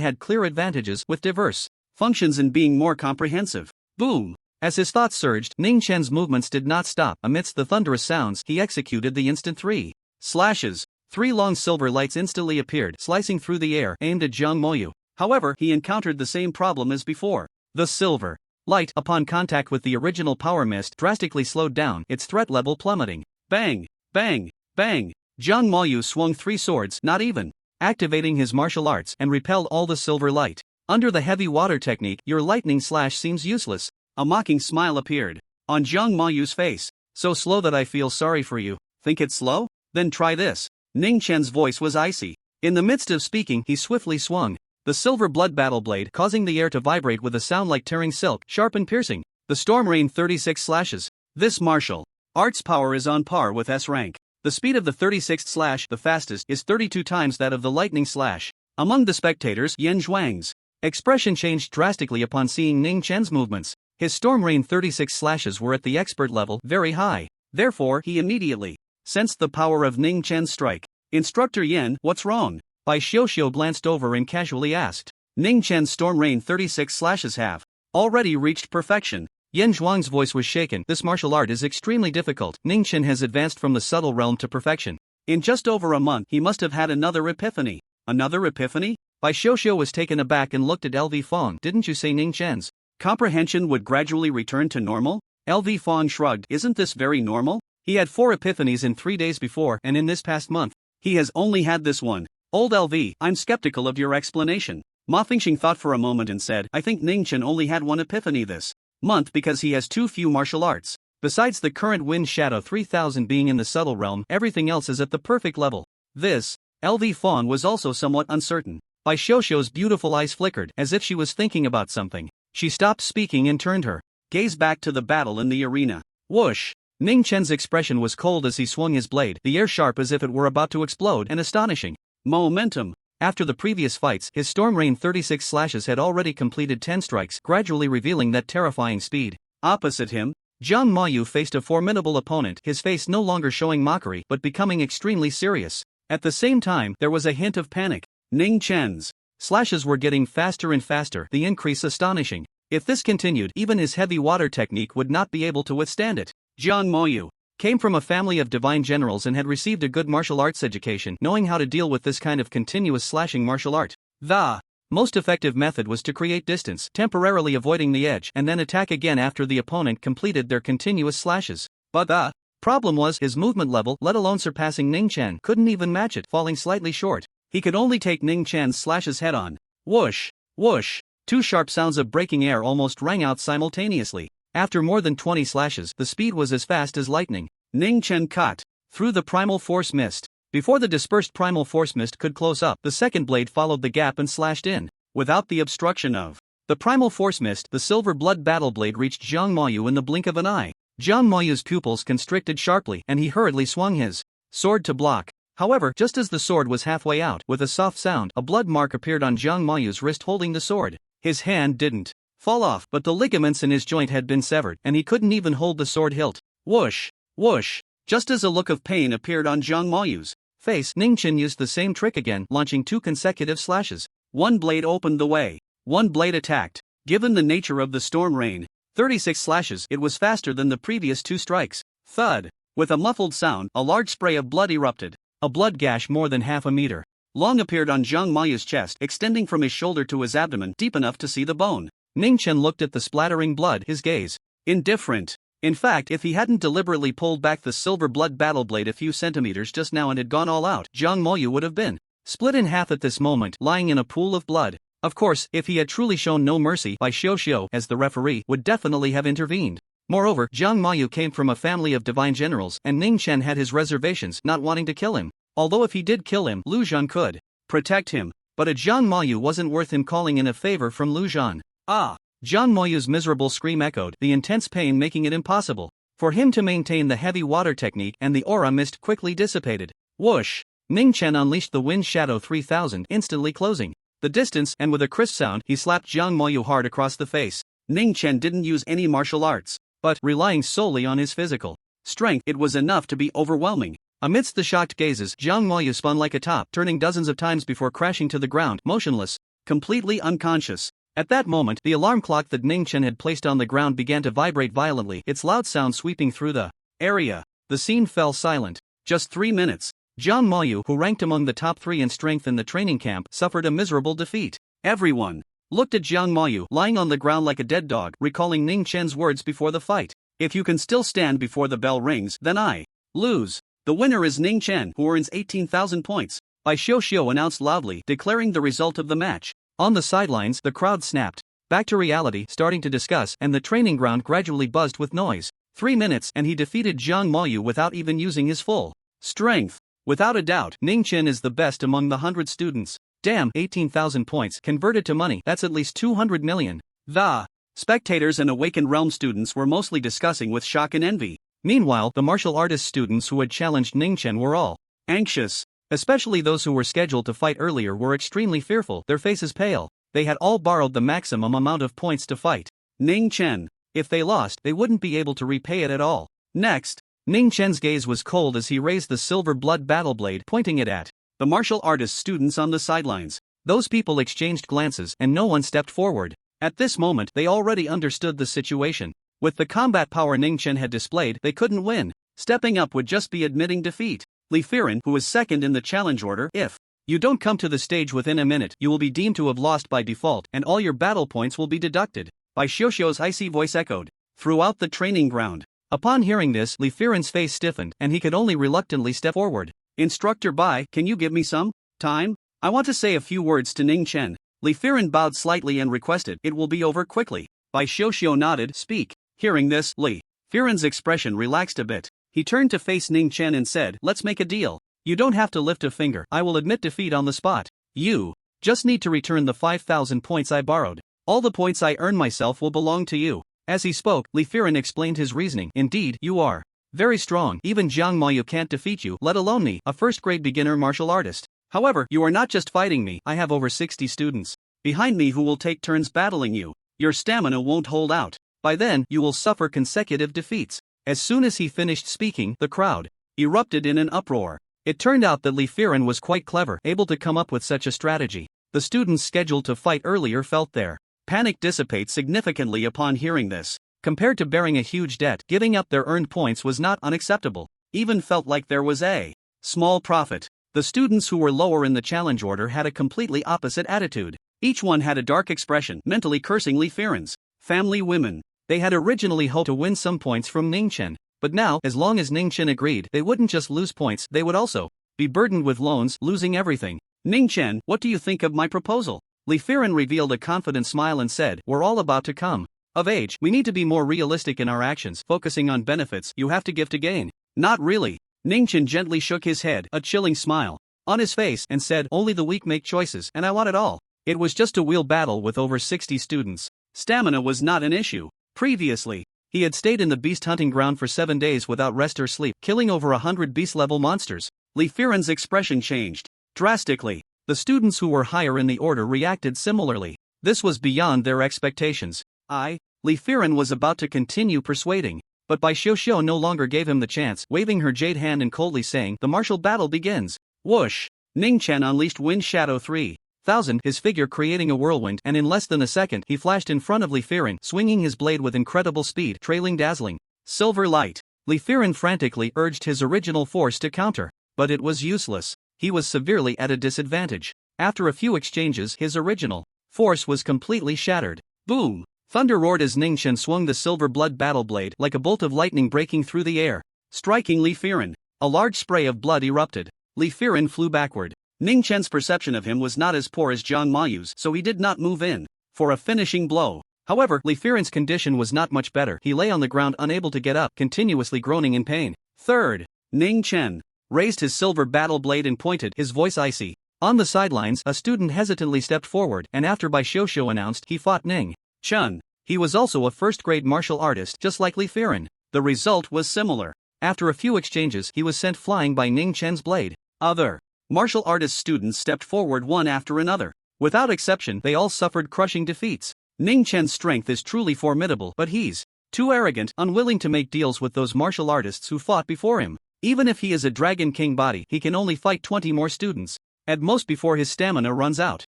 had clear advantages, with diverse functions and being more comprehensive. Boom! As his thoughts surged, Ning Chen's movements did not stop. Amidst the thunderous sounds, he executed the instant 3 slashes. 3 long silver lights instantly appeared, slicing through the air, aimed at Jiang Mayu. However, he encountered the same problem as before. The silver light, upon contact with the original power mist, drastically slowed down, its threat level plummeting. Bang! Bang! Bang! Jiang Mayu swung 3 swords, not even activating his martial arts, and repelled all the silver light. Under the heavy water technique, your lightning slash seems useless. A mocking smile appeared on Jiang Mayu's face. "So slow that I feel sorry for you. Think it's slow? Then try this." Ning Chen's voice was icy. In the midst of speaking, he swiftly swung the silver blood battle blade, causing the air to vibrate with a sound like tearing silk, sharp and piercing. The storm rained 36 slashes. This martial arts power is on par with S rank. The speed of the 36th slash, the fastest, is 32 times that of the lightning slash. Among the spectators, Yan Zhuang's expression changed drastically upon seeing Ning Chen's movements. His storm rain 36 slashes were at the expert level, very high. Therefore, he immediately sensed the power of Ning Chen's strike. "Instructor Yan, what's wrong?" Bai Xiuxiu glanced over and casually asked. Ning Chen's storm rain 36 slashes have already reached perfection. Yan Zhuang's voice was shaken. "This martial art is extremely difficult. Ning Chen has advanced from the subtle realm to perfection. In just over a month, he must have had another epiphany. Another epiphany? Bai Xiuxiu was taken aback and looked at LV Fong. Didn't you say Ning Chen's comprehension would gradually return to normal? LV Fong shrugged. Isn't this very normal? He had 4 epiphanies in 3 days before, and in this past month, he has only had this one. Old LV, I'm skeptical of your explanation. Ma Fingxing thought for a moment and said, I think Ning Chen only had 1 epiphany this month because he has too few martial arts. Besides the current Wind Shadow 3000 being in the subtle realm, everything else is at the perfect level. This, LV Fong was also somewhat uncertain. Bai Xiuxiu's beautiful eyes flickered, as if she was thinking about something. She stopped speaking and turned her gaze back to the battle in the arena. Whoosh! Ning Chen's expression was cold as he swung his blade, the air sharp as if it were about to explode, and astonishing momentum. After the previous fights, his Storm Rain 36 slashes had already completed 10 strikes, gradually revealing that terrifying speed. Opposite him, Jiang Mayu faced a formidable opponent, his face no longer showing mockery but becoming extremely serious. At the same time, there was a hint of panic. Ning Chen's slashes were getting faster and faster, the increase astonishing. If this continued, even his heavy water technique would not be able to withstand it. Jiang Mayu came from a family of divine generals and had received a good martial arts education, knowing how to deal with this kind of continuous slashing martial art. The most effective method was to create distance, temporarily avoiding the edge, and then attack again after the opponent completed their continuous slashes. But the problem was his movement level, let alone surpassing Ning Chen, couldn't even match it, falling slightly short. He could only take Ning Chen's slashes head-on. Whoosh! Whoosh! 2 sharp sounds of breaking air almost rang out simultaneously. After more than 20 slashes, the speed was as fast as lightning. Ning Chen cut through the primal force mist. Before the dispersed primal force mist could close up, the second blade followed the gap and slashed in. Without the obstruction of the primal force mist, the silver blood battle blade reached Jiang Mayu in the blink of an eye. Jiang Mayu's pupils constricted sharply, and he hurriedly swung his sword to block. However, just as the sword was halfway out, with a soft sound, a blood mark appeared on Jiang Mayu's wrist holding the sword. His hand didn't fall off, but the ligaments in his joint had been severed, and he couldn't even hold the sword hilt. Whoosh! Whoosh! Just as a look of pain appeared on Jiang Mayu's face, Ning Chen used the same trick again, launching 2 consecutive slashes. One blade opened the way. One blade attacked. Given the nature of the Storm Rain 36 slashes, it was faster than the previous 2 strikes. Thud! With a muffled sound, a large spray of blood erupted. A blood gash more than half a meter long appeared on Jiang Mayu's chest, extending from his shoulder to his abdomen, deep enough to see the bone. Ning Chen looked at the splattering blood, his gaze indifferent. In fact, if he hadn't deliberately pulled back the silver blood battle blade a few centimeters just now and had gone all out, Jiang Mayu would have been split in half at this moment, lying in a pool of blood. Of course, if he had truly shown no mercy, Bai Xiuxiu, as the referee, would definitely have intervened. Moreover, Jiang Mayu came from a family of divine generals, and Ning Chen had his reservations, not wanting to kill him. Although if he did kill him, Lu Zhan could protect him. But a Jiang Mayu wasn't worth him calling in a favor from Lu Zhan. Ah! Jiang Mayu's miserable scream echoed, the intense pain making it impossible for him to maintain the heavy water technique, and the aura mist quickly dissipated. Whoosh! Ning Chen unleashed the Wind Shadow 3000, instantly closing the distance, and with a crisp sound, he slapped Jiang Mayu hard across the face. Ning Chen didn't use any martial arts, but, relying solely on his physical strength, it was enough to be overwhelming. Amidst the shocked gazes, Jiang Mayu spun like a top, turning dozens of times before crashing to the ground, motionless, completely unconscious. At that moment, the alarm clock that Ning Chen had placed on the ground began to vibrate violently, its loud sound sweeping through the area. The scene fell silent. Just 3 minutes. Jiang Mayu, who ranked among the top 3 in strength in the training camp, suffered a miserable defeat. Everyone looked at Jiang Mayu, lying on the ground like a dead dog, recalling Ning Chen's words before the fight. If you can still stand before the bell rings, then I lose. The winner is Ning Chen, who earns 18,000 points. Bai Xiuxiu announced loudly, declaring the result of the match. On the sidelines, the crowd snapped back to reality, starting to discuss, and the training ground gradually buzzed with noise. 3 minutes, and he defeated Jiang Mayu without even using his full strength. Without a doubt, Ning Chen is the best among the 100 students. Damn, 18,000 points, converted to money, that's at least 200 million. The spectators and Awakened Realm students were mostly discussing with shock and envy. Meanwhile, the martial artist students who had challenged Ning Chen were all anxious. Especially those who were scheduled to fight earlier were extremely fearful, their faces pale. They had all borrowed the maximum amount of points to fight Ning Chen. If they lost, they wouldn't be able to repay it at all. Next, Ning Chen's gaze was cold as he raised the silver blood battle blade, pointing it at the martial artist students on the sidelines. Those people exchanged glances, and no one stepped forward. At this moment, they already understood the situation. With the combat power Ning Chen had displayed, they couldn't win. Stepping up would just be admitting defeat. Li Firen, who was second in the challenge order. If you don't come to the stage within a minute, you will be deemed to have lost by default, and all your battle points will be deducted. Bai Xiuxiu's icy voice echoed throughout the training ground. Upon hearing this, Li Firen's face stiffened, and he could only reluctantly step forward. Instructor Bai, can you give me some time? I want to say a few words to Ning Chen. Li Firen bowed slightly and requested, it will be over quickly. Bai Xiuxiu nodded, speak. Hearing this, Li Firen's expression relaxed a bit. He turned to face Ning Chen and said, let's make a deal. You don't have to lift a finger, I will admit defeat on the spot. You just need to return the 5,000 points I borrowed. All the points I earn myself will belong to you. As he spoke, Li Firen explained his reasoning. Indeed, you are very strong. Even Jiang Mayu can't defeat you, let alone me, a first-grade beginner martial artist. However, you are not just fighting me, I have over 60 students behind me who will take turns battling you. Your stamina won't hold out. By then, you will suffer consecutive defeats. As soon as he finished speaking, the crowd erupted in an uproar. It turned out that Li Firen was quite clever, able to come up with such a strategy. The students scheduled to fight earlier felt their panic dissipate significantly upon hearing this. Compared to bearing a huge debt, giving up their earned points was not unacceptable. Even felt like there was a small profit. The students who were lower in the challenge order had a completely opposite attitude. Each one had a dark expression, mentally cursing Li Firen's family women. They had originally hoped to win some points from Ning Chen, but now, as long as Ning Chen agreed, they wouldn't just lose points, they would also be burdened with loans, losing everything. Ning Chen, what do you think of my proposal? Li Firen revealed a confident smile and said, we're all about to come of age, we need to be more realistic in our actions, focusing on benefits you have to give to gain. Not really. Ning Chen gently shook his head, a chilling smile on his face, and said, only the weak make choices, and I want it all. It was just a wheel battle with over 60 students. Stamina was not an issue. Previously, he had stayed in the beast hunting ground for 7 days without rest or sleep, killing over 100 beast-level monsters. Li Firen's expression changed drastically. The students who were higher in the order reacted similarly. This was beyond their expectations. Li Firen was about to continue persuading, but Bai Xiuxiu no longer gave him the chance, waving her jade hand and coldly saying, the martial battle begins. Whoosh! Ning Chen unleashed Wind Shadow 3000, his figure creating a whirlwind, and in less than a second he flashed in front of Li Firen, swinging his blade with incredible speed, trailing dazzling silver light. Li Firen frantically urged his original force to counter, but it was useless. He was severely at a disadvantage. After a few exchanges, his original force was completely shattered. Boom! Thunder roared as Ning Chen swung the silver blood battle blade like a bolt of lightning breaking through the air, striking Li Firen. A large spray of blood erupted. Li Firen flew backward. Ning Chen's perception of him was not as poor as Jiang Mayu's, so he did not move in for a finishing blow. However, Li Firen's condition was not much better. He lay on the ground unable to get up, continuously groaning in pain. Third, Ning Chen raised his silver battle blade and pointed, his voice icy. On the sidelines, a student hesitantly stepped forward, and after Bai Xiuxiu announced, he fought Ning Chen. He was also a first-grade martial artist, just like Li Firen. The result was similar. After a few exchanges, he was sent flying by Ning Chen's blade. Other martial artist students stepped forward one after another. Without exception, they all suffered crushing defeats. Ning Chen's strength is truly formidable, but he's too arrogant, unwilling to make deals with those martial artists who fought before him. Even if he is a Dragon King body, he can only fight 20 more students, at most, before his stamina runs out.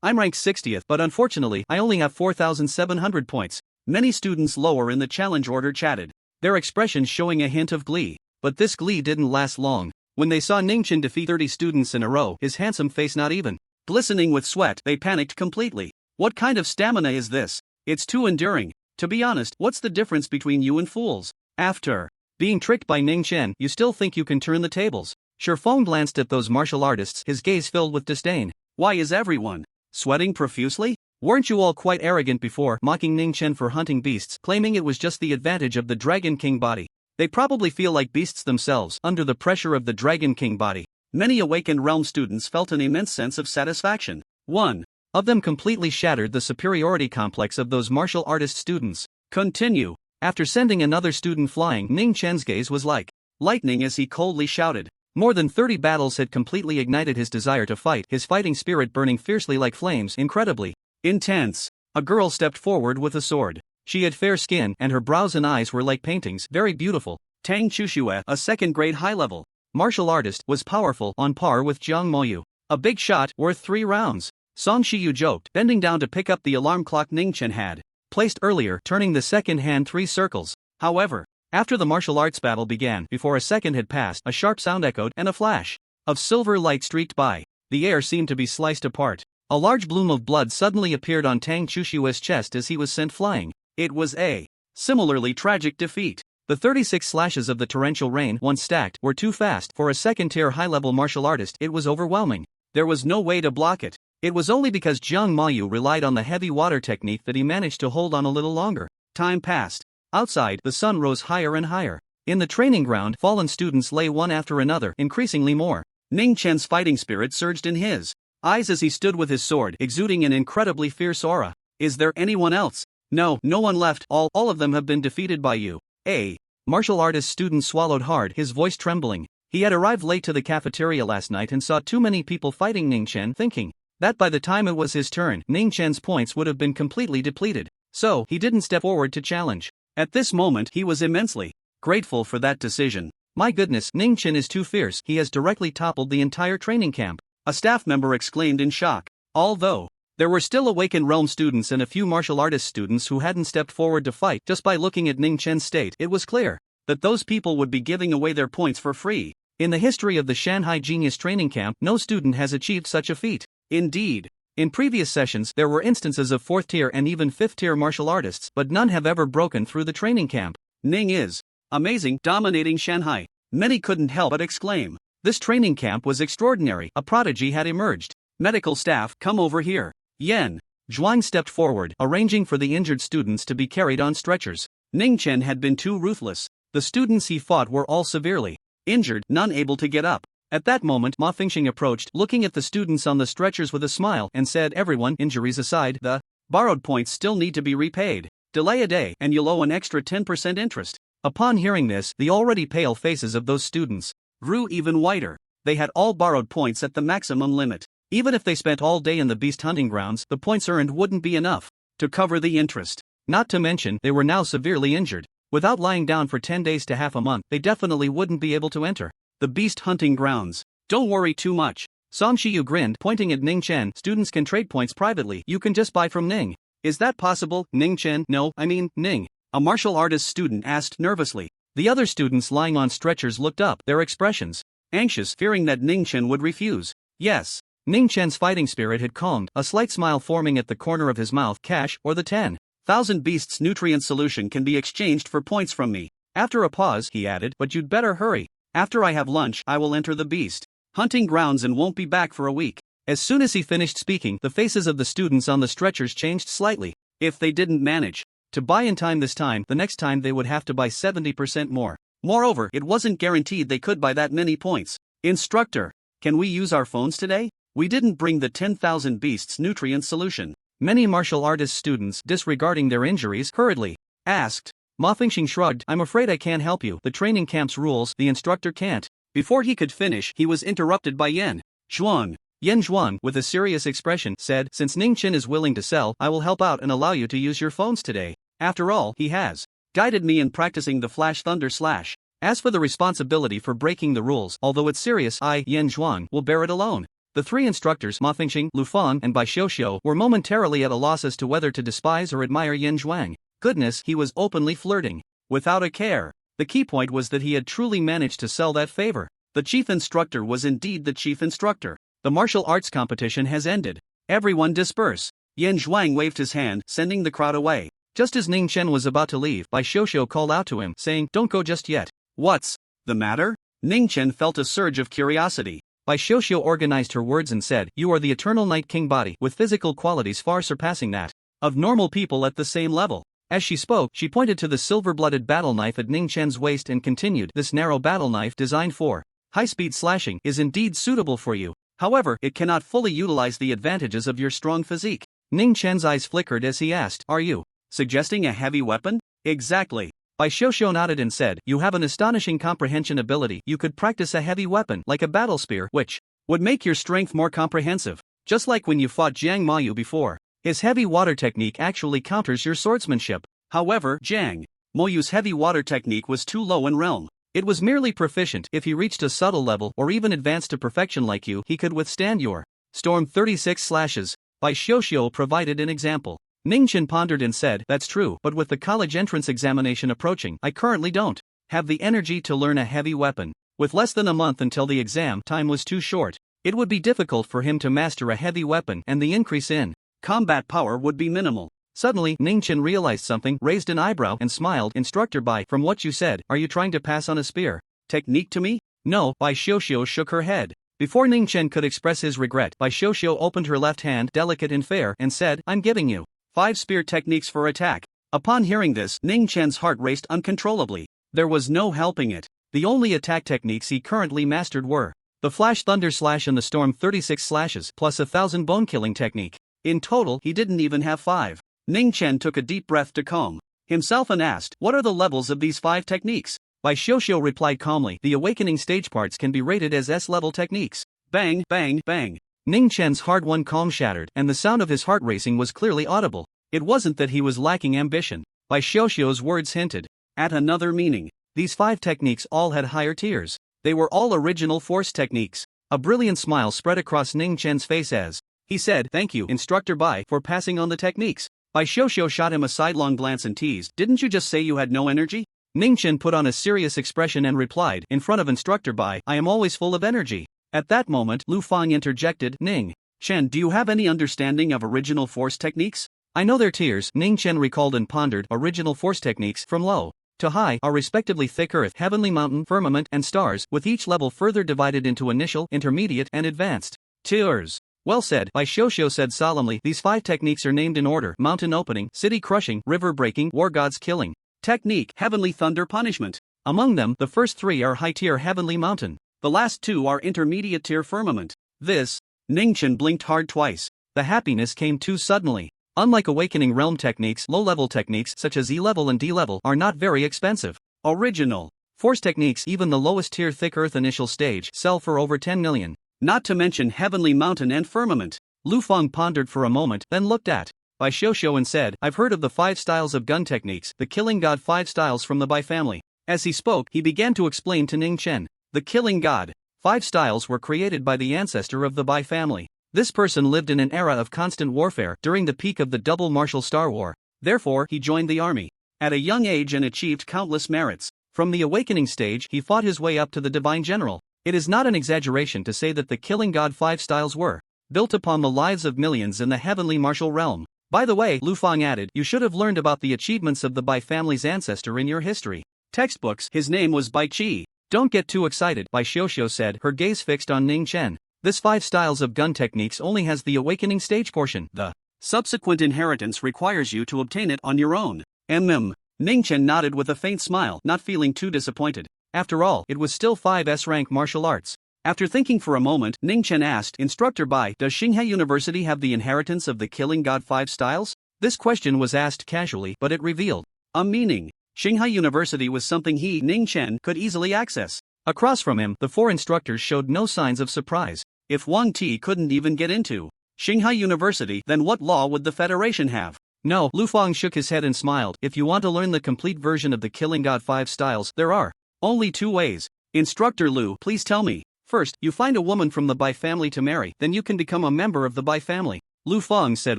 I'm ranked 60th, but unfortunately, I only have 4,700 points. Many students lower in the challenge order chatted, their expressions showing a hint of glee. But this glee didn't last long. When they saw Ning Chen defeat 30 students in a row, his handsome face not even glistening with sweat, they panicked completely. What kind of stamina is this? It's too enduring. To be honest, what's the difference between you and fools? After being tricked by Ning Chen, you still think you can turn the tables? Shifeng glanced at those martial artists, his gaze filled with disdain. Why is everyone sweating profusely? Weren't you all quite arrogant before, mocking Ning Chen for hunting beasts, claiming it was just the advantage of the Dragon King body? They probably feel like beasts themselves, under the pressure of the Dragon King body. Many awakened realm students felt an immense sense of satisfaction. One of them completely shattered the superiority complex of those martial artist students. Continue. After sending another student flying, Ning Chen's gaze was like lightning as he coldly shouted. More than 30 battles had completely ignited his desire to fight, his fighting spirit burning fiercely like flames, incredibly intense. A girl stepped forward with a sword. She had fair skin, and her brows and eyes were like paintings, very beautiful. Tang Chuxue, a second-grade high-level martial artist, was powerful, on par with Jiang Moyu. A big shot, worth 3 rounds. Song Shiyu joked, bending down to pick up the alarm clock Ning Chen had placed earlier, turning the second hand 3 circles. However, After the martial arts battle began, before a second had passed, a sharp sound echoed, and a flash of silver light streaked by. The air seemed to be sliced apart. A large bloom of blood suddenly appeared on Tang Chushua's chest as he was sent flying. It was a similarly tragic defeat. The 36 slashes of the torrential rain, once stacked, were too fast. For a second-tier high-level martial artist, it was overwhelming. There was no way to block it. It was only because Jiang Mayu relied on the heavy water technique that he managed to hold on a little longer. Time passed. Outside, the sun rose higher and higher. In the training ground, fallen students lay one after another, increasingly more. Ning Chen's fighting spirit surged in his eyes as he stood with his sword, exuding an incredibly fierce aura. Is there anyone else? No, no one left. All of them have been defeated by you. A martial artist student swallowed hard, his voice trembling. He had arrived late to the cafeteria last night and saw too many people fighting Ning Chen, thinking that by the time it was his turn, Ning Chen's points would have been completely depleted. So, he didn't step forward to challenge. At this moment, he was immensely grateful for that decision. My goodness, Ning Chen is too fierce. He has directly toppled the entire training camp. A staff member exclaimed in shock. Although there were still awakened realm students and a few martial artist students who hadn't stepped forward to fight, just by looking at Ning Chen's state, it was clear that those people would be giving away their points for free. In the history of the Shanghai Genius Training Camp, no student has achieved such a feat. Indeed, in previous sessions, there were instances of 4th tier and even 5th tier martial artists, but none have ever broken through the training camp. Ning is amazing, dominating Shanghai. Many couldn't help but exclaim. This training camp was extraordinary. A prodigy had emerged. Medical staff, come over here. Yen Zhuang stepped forward, arranging for the injured students to be carried on stretchers. Ning Chen had been too ruthless. The students he fought were all severely injured, none able to get up. At that moment, Ma Fingxing approached, looking at the students on the stretchers with a smile, and said, everyone, injuries aside, the borrowed points still need to be repaid. Delay a day, and you'll owe an extra 10% interest. Upon hearing this, the already pale faces of those students grew even whiter. They had all borrowed points at the maximum limit. Even if they spent all day in the beast hunting grounds, the points earned wouldn't be enough to cover the interest. Not to mention, they were now severely injured. Without lying down for 10 days to half a month, they definitely wouldn't be able to enter the beast hunting grounds. Don't worry too much. Song Shiyu grinned, pointing at Ning Chen. Students can trade points privately. You can just buy from Ning. Is that possible? Ning Chen? No, I mean, Ning. A martial artist student asked nervously. The other students lying on stretchers looked up, their expressions anxious, fearing that Ning Chen would refuse. Yes. Ning Chen's fighting spirit had calmed, a slight smile forming at the corner of his mouth. Cash, or the 10,000 beasts nutrient solution can be exchanged for points from me. After a pause, he added, but you'd better hurry. After I have lunch, I will enter the beast hunting grounds and won't be back for a week. As soon as he finished speaking, the faces of the students on the stretchers changed slightly. If they didn't manage to buy in time this time, the next time they would have to buy 70% more. Moreover, it wasn't guaranteed they could buy that many points. Instructor, can we use our phones today? We didn't bring the 10,000 beasts nutrient solution. Many martial artist students, disregarding their injuries, hurriedly asked. Ma Fingxing shrugged. I'm afraid I can't help you. The training camp's rules, the instructor can't. Before he could finish, he was interrupted by Yen Zhuang. Yen Zhuang, with a serious expression, said, since Ning Chen is willing to sell, I will help out and allow you to use your phones today. After all, he has guided me in practicing the Flash Thunder Slash. As for the responsibility for breaking the rules, although it's serious, I, Yen Zhuang, will bear it alone. The three instructors, Ma Fingxing, Lu Fang, and Bai Xiuxiu, were momentarily at a loss as to whether to despise or admire Yen Zhuang. Goodness, he was openly flirting. Without a care. The key point was that he had truly managed to sell that favor. The chief instructor was indeed the chief instructor. The martial arts competition has ended. Everyone disperse. Yen Zhuang waved his hand, sending the crowd away. Just as Ning Chen was about to leave, Bai Xiuxiu called out to him, saying, don't go just yet. What's the matter? Ning Chen felt a surge of curiosity. Bai Xiuxiu organized her words and said, you are the eternal Night King body, with physical qualities far surpassing that of normal people at the same level. As she spoke, she pointed to the silver-blooded battle knife at Ning Chen's waist and continued, this narrow battle knife designed for high-speed slashing is indeed suitable for you. However, it cannot fully utilize the advantages of your strong physique. Ning Chen's eyes flickered as he asked, are you suggesting a heavy weapon? Exactly. Bai Xiuxiu nodded and said, you have an astonishing comprehension ability. You could practice a heavy weapon, like a battle spear, which would make your strength more comprehensive. Just like when you fought Jiang Mayu before. His heavy water technique actually counters your swordsmanship. However, Jiang Moyu's heavy water technique was too low in realm. It was merely proficient. If he reached a subtle level or even advanced to perfection like you, he could withstand your storm 36 slashes. Bai Xiuxiu provided an example. Ning Chen pondered and said, that's true, but with the college entrance examination approaching, I currently don't have the energy to learn a heavy weapon. With less than a month until the exam, time was too short. It would be difficult for him to master a heavy weapon, and the increase in combat power would be minimal. Suddenly, Ningchen realized something, raised an eyebrow, and smiled. Instructor Bai, from what you said, are you trying to pass on a spear technique to me? No, Bai Xiuxiu shook her head. Before Ningchen could express his regret, Bai Xiuxiu opened her left hand, delicate and fair, and said, I'm giving you 5 spear techniques for attack. Upon hearing this, Ningchen's heart raced uncontrollably. There was no helping it. The only attack techniques he currently mastered were the Flash Thunder Slash and the Storm 36 Slashes, plus 1,000 bone killing technique. In total, he didn't even have 5. Ningchen took a deep breath to calm himself and asked, what are the levels of these 5 techniques? Bai Xiuxiu replied calmly, the awakening stage parts can be rated as S-level techniques. Bang, bang, bang. Ningchen's hard-won calm shattered, and the sound of his heart racing was clearly audible. It wasn't that he was lacking ambition. Bai Xiuxiu's words hinted at another meaning. These 5 techniques all had higher tiers. They were all original force techniques. A brilliant smile spread across Ningchen's face as he said, thank you, Instructor Bai, for passing on the techniques. Bai Xiuxiu shot him a sidelong glance and teased, didn't you just say you had no energy? Ningchen put on a serious expression and replied, in front of Instructor Bai, I am always full of energy. At that moment, Lu Fang interjected, Ning Chen, do you have any understanding of original force techniques? I know their tiers, Ningchen recalled and pondered. Original force techniques, from low to high, are respectively thick earth, heavenly mountain, firmament, and stars, with each level further divided into initial, intermediate, and advanced tiers. Well said, Bai Xiuxiu said solemnly, these 5 techniques are named in order: mountain opening, city crushing, river breaking, war gods killing. Technique, heavenly thunder punishment. Among them, the first 3 are high-tier heavenly mountain. The last 2 are intermediate-tier firmament. This, Ningchen blinked hard twice. The happiness came too suddenly. Unlike awakening realm techniques, low-level techniques such as E-level and D-level are not very expensive. Original force techniques, even the lowest-tier thick earth initial stage, sell for over 10 million. Not to mention heavenly mountain and firmament. Lu Fang pondered for a moment, then looked at Bai Xiuxiu and said, I've heard of the 5 styles of gun techniques, the Killing God 5 styles from the Bai family. As he spoke, he began to explain to Ningchen. The Killing God 5 styles were created by the ancestor of the Bai family. This person lived in an era of constant warfare during the peak of the double martial star war. Therefore, he joined the army at a young age and achieved countless merits. From the awakening stage, he fought his way up to the divine general. It is not an exaggeration to say that the Killing God 5 styles were built upon the lives of millions in the heavenly martial realm. By the way, Lu Fang added, you should have learned about the achievements of the Bai family's ancestor in your history textbooks. His name was Bai Qi. Don't get too excited, Bai Xiuxiu said, her gaze fixed on Ningchen. This 5 styles of gun techniques only has the awakening stage portion. The subsequent inheritance requires you to obtain it on your own. Ningchen nodded with a faint smile, not feeling too disappointed. After all, it was still 5 S-rank martial arts. After thinking for a moment, Ningchen asked, Instructor Bai, does Xinghai University have the inheritance of the Killing God 5 styles? This question was asked casually, but it revealed a meaning. Xinghai University was something he, Ningchen, could easily access. Across from him, the 4 instructors showed no signs of surprise. If Wang Ti couldn't even get into Xinghai University, then what law would the Federation have? No, Lu Fang shook his head and smiled. If you want to learn the complete version of the Killing God 5 styles, there are only 2 ways. Instructor Lu, please tell me. First, you find a woman from the Bai family to marry, then you can become a member of the Bai family. Lu Fang said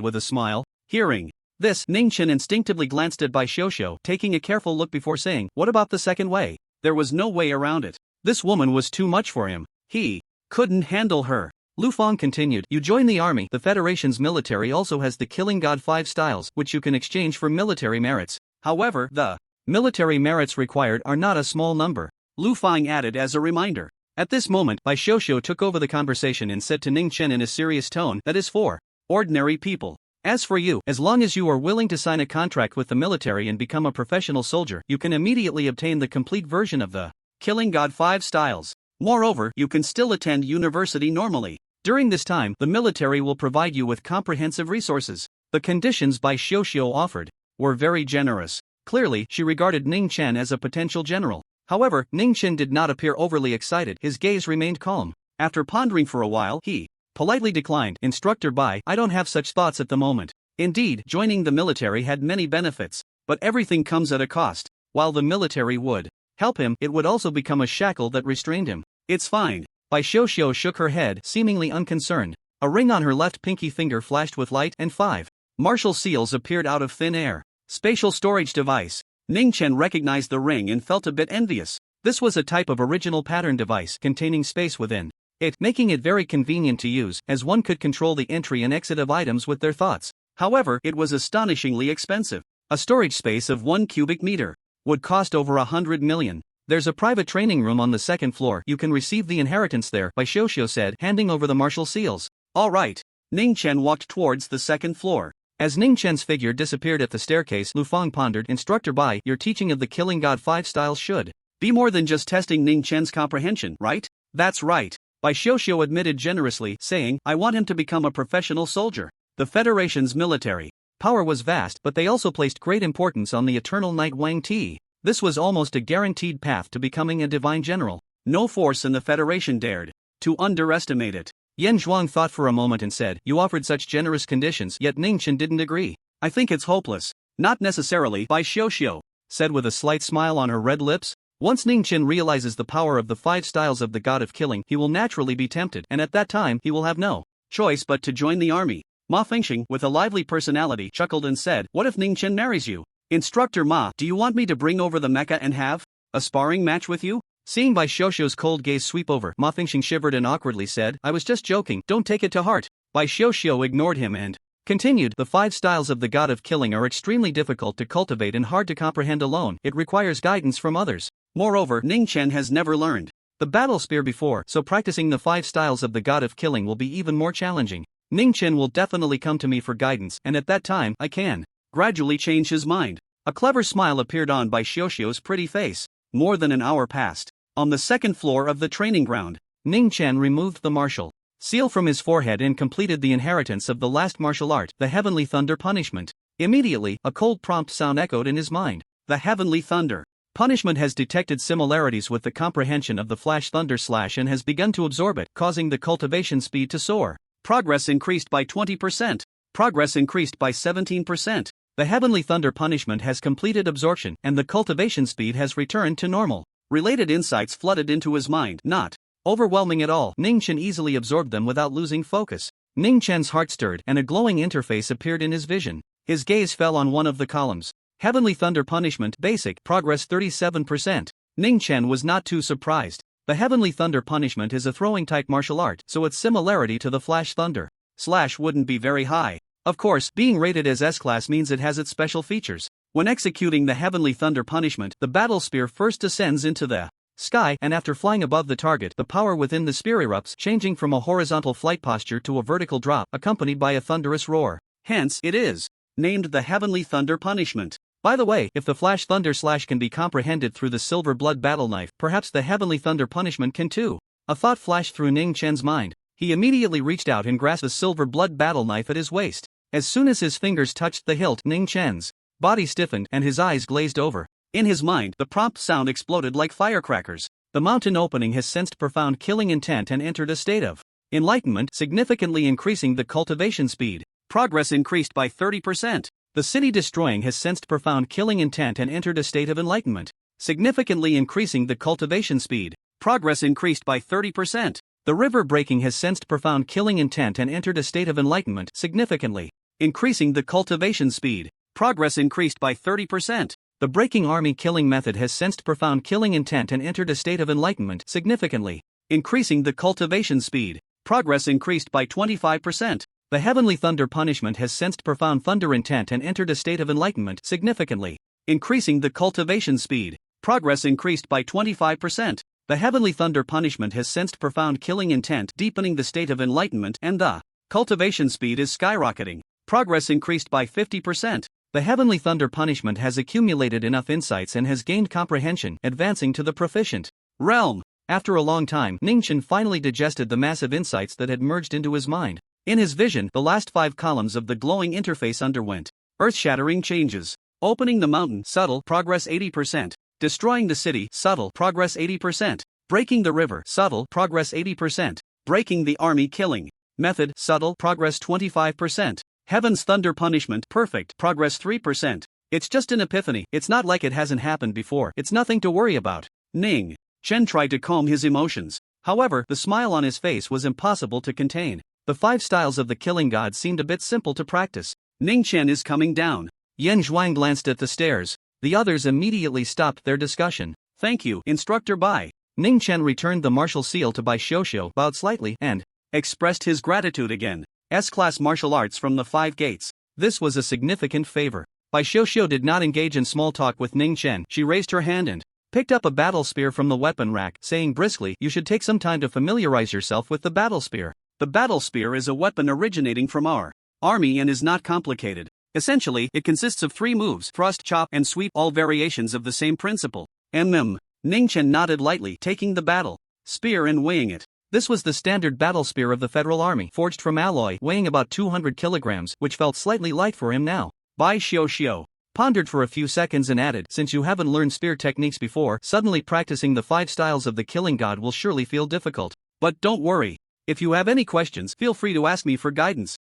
with a smile. Hearing this, Ningchen instinctively glanced at Bai Xiuxiu, taking a careful look before saying, what about the second way? There was no way around it. This woman was too much for him. He couldn't handle her. Lu Fang continued, you join the army. The Federation's military also has the Killing God 5 styles, which you can exchange for military merits. However, the military merits required are not a small number. Lu Fang added as a reminder. At this moment, Bai Xiuxiu took over the conversation and said to Ningchen in a serious tone, that is for ordinary people. As for you, as long as you are willing to sign a contract with the military and become a professional soldier, you can immediately obtain the complete version of the Killing God 5 styles. Moreover, you can still attend university normally. During this time, the military will provide you with comprehensive resources. The conditions Bai Xiuxiu offered were very generous. Clearly, she regarded Ningchen as a potential general. However, Ningchen did not appear overly excited. His gaze remained calm. After pondering for a while, he politely declined. Instructor Bai, I don't have such thoughts at the moment. Indeed, joining the military had many benefits, but everything comes at a cost. While the military would help him, it would also become a shackle that restrained him. It's fine. Bai Xiuxiu shook her head, seemingly unconcerned. A ring on her left pinky finger flashed with light, and 5 martial seals appeared out of thin air. Spatial storage device. Ning Chen recognized the ring and felt a bit envious. This was a type of original pattern device containing space within it, making it very convenient to use, as one could control the entry and exit of items with their thoughts. However, it was astonishingly expensive. A storage space of 1 cubic meter would cost over 100 million. There's a private training room on the second floor. You can receive the inheritance there, Bai Xiuxiu said, handing over the martial seals. All right. Ning Chen walked towards the second floor. As Ning Chen's figure disappeared at the staircase, Lu Fang pondered, Instructor Bai, your teaching of the Killing God 5 styles should be more than just testing Ning Chen's comprehension, right? That's right. Bai Xiuxiu admitted generously, saying, I want him to become a professional soldier. The Federation's military power was vast, but they also placed great importance on the eternal knight Wang Ti. This was almost a guaranteed path to becoming a divine general. No force in the Federation dared to underestimate it. Yan Zhuang thought for a moment and said, you offered such generous conditions, yet Ning Chen didn't agree. I think it's hopeless. Not necessarily, Bai Xiuxiu said with a slight smile on her red lips. Once Ning Chen realizes the power of the 5 styles of the God of Killing, he will naturally be tempted, and at that time he will have no choice but to join the army. Ma Fengxing, with a lively personality, chuckled and said, what if Ning Chen marries you? Instructor Ma, do you want me to bring over the mecha and have a sparring match with you? Seeing Bai Xiuxiu's cold gaze sweep over, Ma Fengxing shivered and awkwardly said, I was just joking, don't take it to heart. Bai Xiuxiu ignored him and continued, the 5 styles of the God of Killing are extremely difficult to cultivate and hard to comprehend alone. It requires guidance from others. Moreover, Ning Chen has never learned the battle spear before, so practicing the 5 styles of the God of Killing will be even more challenging. Ning Chen will definitely come to me for guidance, and at that time, I can gradually change his mind. A clever smile appeared on Bai Xiuxiu's pretty face. More than an hour passed. On the second floor of the training ground, Ning Chen removed the martial seal from his forehead and completed the inheritance of the last martial art, the Heavenly Thunder Punishment. Immediately, a cold prompt sound echoed in his mind. The Heavenly Thunder Punishment has detected similarities with the comprehension of the Flash Thunder Slash and has begun to absorb it, causing the cultivation speed to soar. Progress increased by 20%. Progress increased by 17%. The Heavenly Thunder Punishment has completed absorption, and the cultivation speed has returned to normal. Related insights flooded into his mind, not overwhelming at all. Ning Chen easily absorbed them without losing focus. Ning Chen's heart stirred, and a glowing interface appeared in his vision. His gaze fell on one of the columns. Heavenly Thunder Punishment Basic Progress 37%. Ning Chen was not too surprised. The Heavenly Thunder Punishment is a throwing-type martial art, so its similarity to the Flash Thunder Slash wouldn't be very high. Of course, being rated as S-Class means it has its special features. When executing the Heavenly Thunder Punishment, the battle spear first ascends into the sky, and after flying above the target, the power within the spear erupts, changing from a horizontal flight posture to a vertical drop, accompanied by a thunderous roar. Hence, it is named the Heavenly Thunder Punishment. By the way, if the Flash Thunder Slash can be comprehended through the Silver Blood Battle Knife, perhaps the Heavenly Thunder Punishment can too. A thought flashed through Ning Chen's mind. He immediately reached out and grasped the Silver Blood Battle Knife at his waist. As soon as his fingers touched the hilt, Ning Chen's body stiffened and his eyes glazed over. In his mind, the prompt sound exploded like firecrackers. The mountain opening has sensed profound killing intent and entered a state of enlightenment, significantly increasing the cultivation speed. Progress increased by 30%. The city destroying has sensed profound killing intent and entered a state of enlightenment, significantly increasing the cultivation speed. Progress increased by 30%. The river breaking has sensed profound killing intent and entered a state of enlightenment, significantly increasing the cultivation speed. Progress increased by 30%. The breaking army killing method has sensed profound killing intent and entered a state of enlightenment, significantly increasing the cultivation speed. Progress increased by 25%. The Heavenly Thunder Punishment has sensed profound thunder intent and entered a state of enlightenment, significantly increasing the cultivation speed. Progress increased by 25%. The Heavenly Thunder Punishment has sensed profound killing intent, deepening the state of enlightenment, and the cultivation speed is skyrocketing. Progress increased by 50%. The Heavenly Thunder Punishment has accumulated enough insights and has gained comprehension, advancing to the proficient realm. After a long time, Ning Chen finally digested the massive insights that had merged into his mind. In his vision, the last 5 columns of the glowing interface underwent earth-shattering changes. Opening the mountain, subtle, progress 80%. Destroying the city, subtle, progress 80%. Breaking the river, subtle, progress 80%. Breaking the army killing method, subtle, progress 25%. Heaven's Thunder Punishment, perfect, progress 3%. It's just an epiphany, it's not like it hasn't happened before, it's nothing to worry about. Ning Chen tried to calm his emotions. However, the smile on his face was impossible to contain. The 5 styles of the Killing God seemed a bit simple to practice. Ning Chen is coming down. Yan Zhuang glanced at the stairs. The others immediately stopped their discussion. Thank you, Instructor Bai. Ning Chen returned the martial seal to Bai Xiuxiu, bowed slightly, and expressed his gratitude again. S-class martial arts from the 5 gates. This was a significant favor. Bai Xiuxiu did not engage in small talk with Ning Chen. She raised her hand and picked up a battle spear from the weapon rack, saying briskly, "You should take some time to familiarize yourself with the battle spear." The battle spear is a weapon originating from our army and is not complicated. Essentially, it consists of 3 moves: thrust, chop, and sweep, all variations of the same principle. Ning Chen nodded lightly, taking the battle spear and weighing it. This was the standard battle spear of the Federal Army, forged from alloy, weighing about 200 kilograms, which felt slightly light for him now. Bai Xiuxiu pondered for a few seconds and added, "Since you haven't learned spear techniques before, suddenly practicing the 5 styles of the killing god will surely feel difficult. But don't worry. If you have any questions, feel free to ask me for guidance."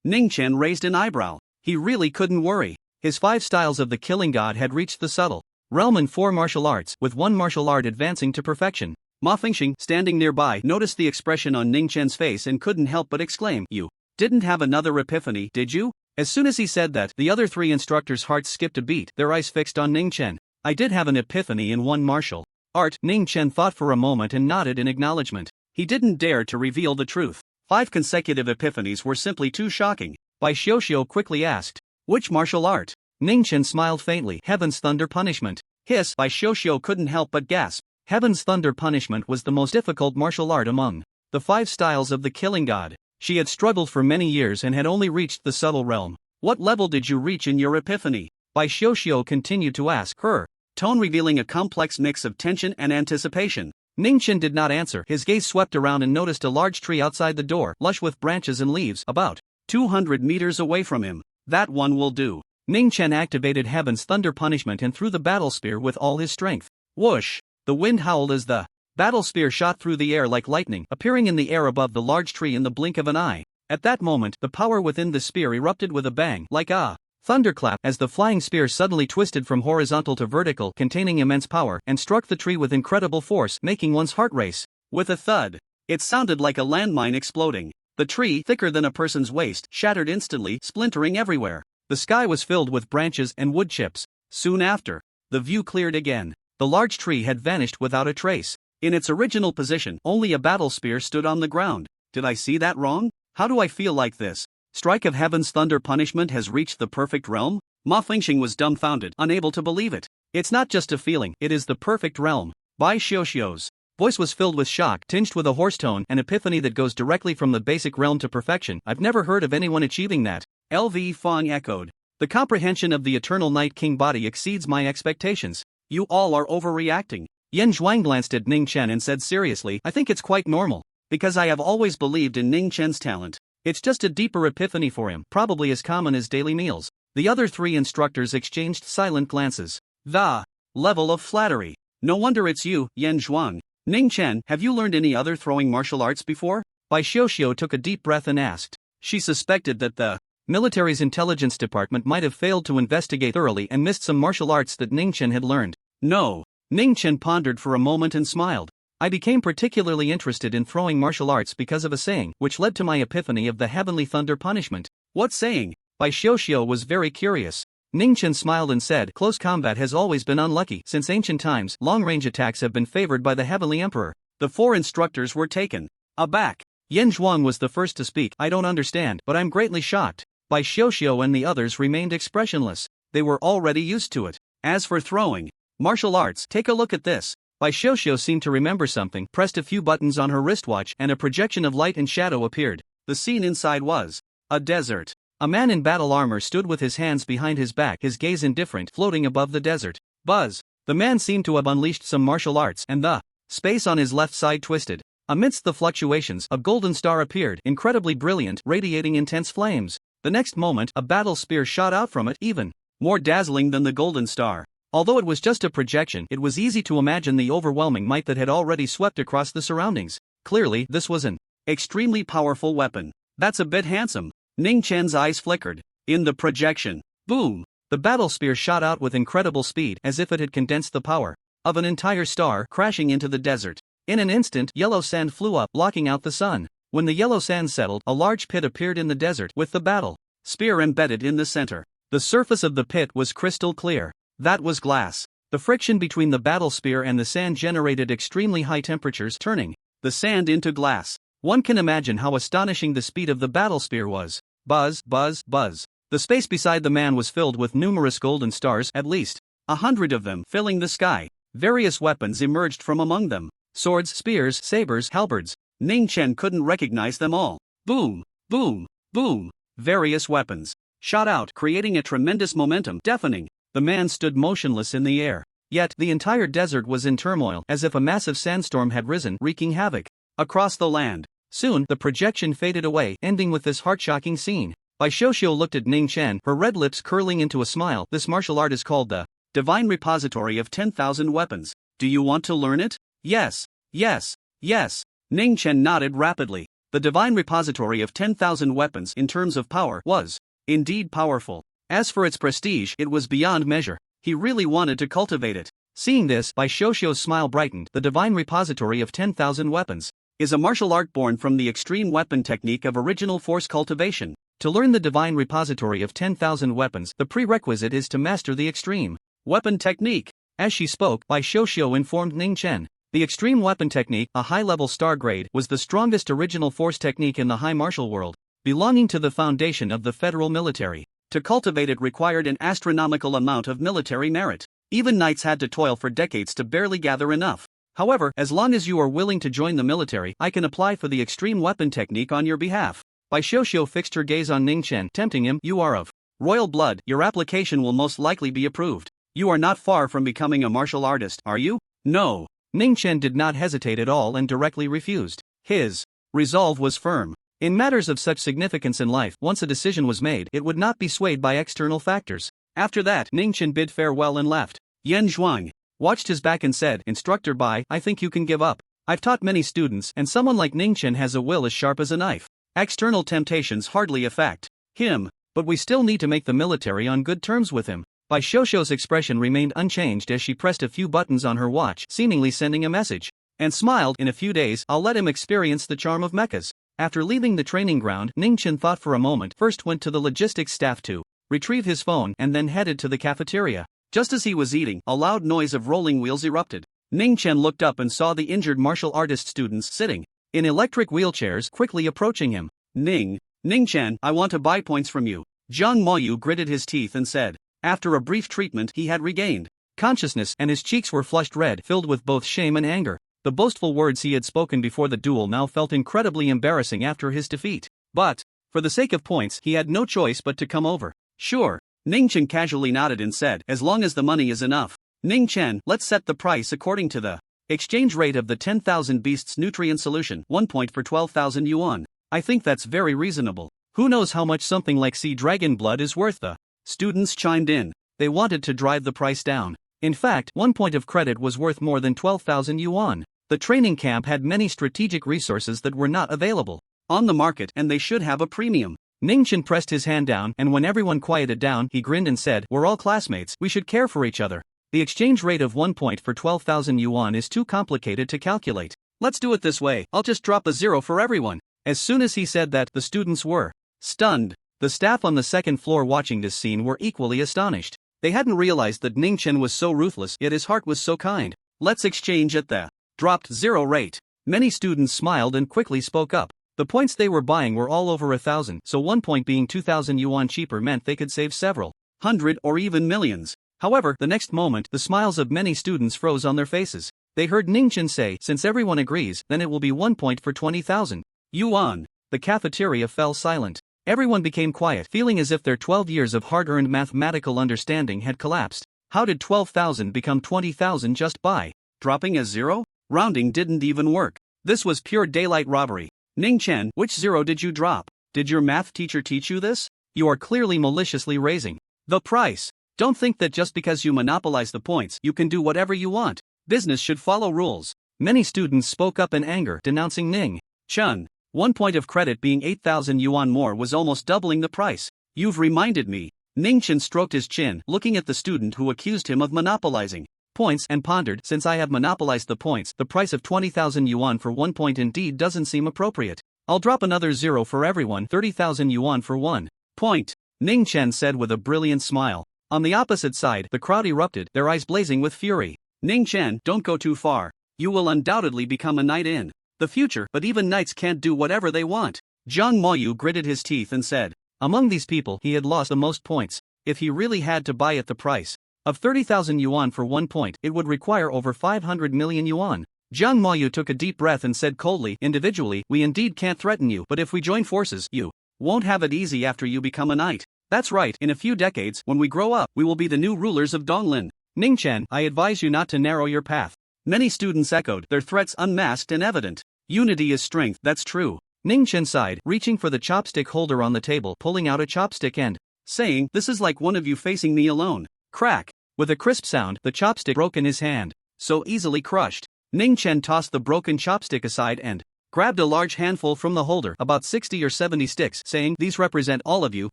Ning Chen raised an eyebrow. He really couldn't worry. His 5 styles of the killing god had reached the subtle realm in 4 martial arts, with 1 martial art advancing to perfection. Ma Fengxing, standing nearby, noticed the expression on Ning Chen's face and couldn't help but exclaim, "You didn't have another epiphany, did you?" As soon as he said that, the other 3 instructors' hearts skipped a beat, their eyes fixed on Ning Chen. "I did have an epiphany in 1 martial art." Ning Chen thought for a moment and nodded in acknowledgement. He didn't dare to reveal the truth. 5 consecutive epiphanies were simply too shocking. Bai Xiuxiu quickly asked, "Which martial art?" Ning Chen smiled faintly. "Heaven's Thunder Punishment." Hiss! Bai Xiuxiu couldn't help but gasp. Heaven's Thunder Punishment was the most difficult martial art among the 5 styles of the killing god. She had struggled for many years and had only reached the subtle realm. "What level did you reach in your epiphany?" Bai Xiuxiu continued to ask, her tone revealing a complex mix of tension and anticipation. Ning Chen did not answer. His gaze swept around and noticed a large tree outside the door, lush with branches and leaves, about 200 meters away from him. "That one will do." Ning Chen activated Heaven's Thunder Punishment and threw the battle spear with all his strength. Whoosh! The wind howled as the battle spear shot through the air like lightning, appearing in the air above the large tree in the blink of an eye. At that moment, the power within the spear erupted with a bang, like a thunderclap, as the flying spear suddenly twisted from horizontal to vertical, containing immense power, and struck the tree with incredible force, making one's heart race. With a thud, it sounded like a landmine exploding. The tree, thicker than a person's waist, shattered instantly, splintering everywhere. The sky was filled with branches and wood chips. Soon after, the view cleared again. The large tree had vanished without a trace. In its original position, only a battle spear stood on the ground. Did I see that wrong? How do I feel like this? Strike of Heaven's Thunder Punishment has reached the perfect realm? Ma Fengxing was dumbfounded, unable to believe it. It's not just a feeling, it is the perfect realm. Bai Xiuxiu's voice was filled with shock, tinged with a hoarse tone, an epiphany that goes directly from the basic realm to perfection. I've never heard of anyone achieving that. LV Fong echoed. The comprehension of the Eternal Night King body exceeds my expectations. You all are overreacting. Yan Zhuang glanced at Ning Chen and said seriously, I think it's quite normal. Because I have always believed in Ning Chen's talent. It's just a deeper epiphany for him, probably as common as daily meals. The other 3 instructors exchanged silent glances. The level of flattery. No wonder it's you, Yan Zhuang. Ning Chen, have you learned any other throwing martial arts before? Bai Xiuxiu took a deep breath and asked. She suspected that the military's intelligence department might have failed to investigate thoroughly and missed some martial arts that Ning Chen had learned. No. Ning Chen pondered for a moment and smiled. I became particularly interested in throwing martial arts because of a saying, which led to my epiphany of the Heavenly Thunder Punishment. What saying? Bai Xiuxiu was very curious. Ning Chen smiled and said, close combat has always been unlucky. Since ancient times, long-range attacks have been favored by the Heavenly Emperor. The 4 instructors were taken aback. Yan Zhuang was the first to speak. I don't understand, but I'm greatly shocked. Bai Xiuxiu and the others remained expressionless. They were already used to it. As for throwing martial arts, take a look at this. Bai Xiuxiu seemed to remember something, pressed a few buttons on her wristwatch, and a projection of light and shadow appeared. The scene inside was a desert. A man in battle armor stood with his hands behind his back, his gaze indifferent, floating above the desert. Buzz! The man seemed to have unleashed some martial arts, and the space on his left side twisted. Amidst the fluctuations, a golden star appeared, incredibly brilliant, radiating intense flames. The next moment, a battle spear shot out from it, even more dazzling than the golden star. Although it was just a projection, it was easy to imagine the overwhelming might that had already swept across the surroundings. Clearly, this was an extremely powerful weapon. That's a bit handsome. Ning Chen's eyes flickered. In the projection, boom! The battle spear shot out with incredible speed, as if it had condensed the power of an entire star, crashing into the desert. In an instant, yellow sand flew up, blocking out the sun. When the yellow sand settled, a large pit appeared in the desert, with the battle spear embedded in the center. The surface of the pit was crystal clear. That was glass. The friction between the battle spear and the sand generated extremely high temperatures, turning the sand into glass. One can imagine how astonishing the speed of the battle spear was. Buzz, buzz, buzz. The space beside the man was filled with numerous golden stars, at least 100 of them, filling the sky. Various weapons emerged from among them. Swords, spears, sabers, halberds. Ning Chen couldn't recognize them all. Boom, boom, boom. Various weapons shot out, creating a tremendous momentum, deafening. The man stood motionless in the air. Yet, the entire desert was in turmoil, as if a massive sandstorm had risen, wreaking havoc across the land. Soon, the projection faded away, ending with this heart-shocking scene. Bai Xiuxiu looked at Ning Chen, her red lips curling into a smile. This martial art is called the Divine Repository of 10,000 Weapons. Do you want to learn it? Yes, yes, yes. Ning Chen nodded rapidly. The Divine Repository of 10,000 Weapons in terms of power was indeed powerful. As for its prestige, it was beyond measure. He really wanted to cultivate it. Seeing this, Bai Xiuxiu's smile brightened. The Divine Repository of 10,000 Weapons is a martial art born from the extreme weapon technique of original force cultivation. To learn the Divine Repository of 10,000 Weapons, the prerequisite is to master the extreme weapon technique. As she spoke, Bai Xiuxiu informed Ning Chen. The extreme weapon technique, a high-level star grade, was the strongest original force technique in the high martial world, belonging to the foundation of the federal military. To cultivate it required an astronomical amount of military merit. Even knights had to toil for decades to barely gather enough. However, as long as you are willing to join the military, I can apply for the extreme weapon technique on your behalf. Bai Xiuxiu fixed her gaze on Ning Chen, tempting him. You are of royal blood, your application will most likely be approved. You are not far from becoming a martial artist, are you? No. Ning Chen did not hesitate at all and directly refused. His resolve was firm. In matters of such significance in life, once a decision was made, it would not be swayed by external factors. After that, Ning Chen bid farewell and left. Yan Zhuang watched his back and said, Instructor Bai, I think you can give up. I've taught many students, and someone like Ning Chen has a will as sharp as a knife. External temptations hardly affect him, but we still need to make the military on good terms with him. Bai Xiuxiu's expression remained unchanged as she pressed a few buttons on her watch, seemingly sending a message, and smiled. In a few days, I'll let him experience the charm of mechas. After leaving the training ground, Ning Chen thought for a moment, first went to the logistics staff to retrieve his phone and then headed to the cafeteria. Just as he was eating, a loud noise of rolling wheels erupted. Ning Chen looked up and saw the injured martial artist students sitting in electric wheelchairs, quickly approaching him. Ning Chen, I want to buy points from you. Zhang Moyu gritted his teeth and said. After a brief treatment, he had regained consciousness and his cheeks were flushed red, filled with both shame and anger. The boastful words he had spoken before the duel now felt incredibly embarrassing after his defeat. But, for the sake of points, he had no choice but to come over. Sure. Ning Chen casually nodded and said, as long as the money is enough. Ning Chen, let's set the price according to the exchange rate of the 10,000 beasts nutrient solution, 1 point for 12,000 yuan. I think that's very reasonable. Who knows how much something like sea dragon blood is worth? The students chimed in. They wanted to drive the price down. In fact, 1 point of credit was worth more than 12,000 yuan. The training camp had many strategic resources that were not available on the market, and they should have a premium. Ning Chen pressed his hand down, and when everyone quieted down, he grinned and said, we're all classmates, we should care for each other. The exchange rate of 1 point for 12,000 yuan is too complicated to calculate. Let's do it this way, I'll just drop a zero for everyone. As soon as he said that, the students were stunned. The staff on the second floor watching this scene were equally astonished. They hadn't realized that Ning Chen was so ruthless, yet his heart was so kind. Let's exchange at the dropped zero rate. Many students smiled and quickly spoke up. The points they were buying were all over 1,000, so 1 point being 2,000 yuan cheaper meant they could save several hundred or even millions. However, the next moment, the smiles of many students froze on their faces. They heard Ning Chen say, since everyone agrees, then it will be 1 point for 20,000 yuan. The cafeteria fell silent. Everyone became quiet, feeling as if their 12 years of hard-earned mathematical understanding had collapsed. How did 12,000 become 20,000 just by dropping a zero? Rounding didn't even work. This was pure daylight robbery. Ning Chen, which zero did you drop? Did your math teacher teach you this? You are clearly maliciously raising the price. Don't think that just because you monopolize the points, you can do whatever you want. Business should follow rules. Many students spoke up in anger, denouncing Ning Chen. 1 point of credit being 8,000 yuan more was almost doubling the price. You've reminded me. Ning Chen stroked his chin, looking at the student who accused him of monopolizing points and pondered, since I have monopolized the points, the price of 20,000 yuan for 1 point indeed doesn't seem appropriate. I'll drop another zero for everyone, 30,000 yuan for 1 point. Ning Chen said with a brilliant smile. On the opposite side, the crowd erupted, their eyes blazing with fury. Ning Chen, don't go too far. You will undoubtedly become a knight in the future, but even knights can't do whatever they want. Zhang Moyu gritted his teeth and said, among these people, he had lost the most points. If he really had to buy at the price of 30,000 yuan for 1 point, it would require over 500 million yuan. Zhang Moyu took a deep breath and said coldly, individually, we indeed can't threaten you, but if we join forces, you won't have it easy after you become a knight. That's right, in a few decades, when we grow up, we will be the new rulers of Donglin. Ning Chen, I advise you not to narrow your path. Many students echoed, their threats unmasked and evident. Unity is strength, that's true. Ning Chen sighed, reaching for the chopstick holder on the table, pulling out a chopstick and saying, this is like one of you facing me alone. Crack. With a crisp sound, the chopstick broke in his hand. So easily crushed. Ning Chen tossed the broken chopstick aside and grabbed a large handful from the holder, about 60 or 70 sticks, saying, these represent all of you,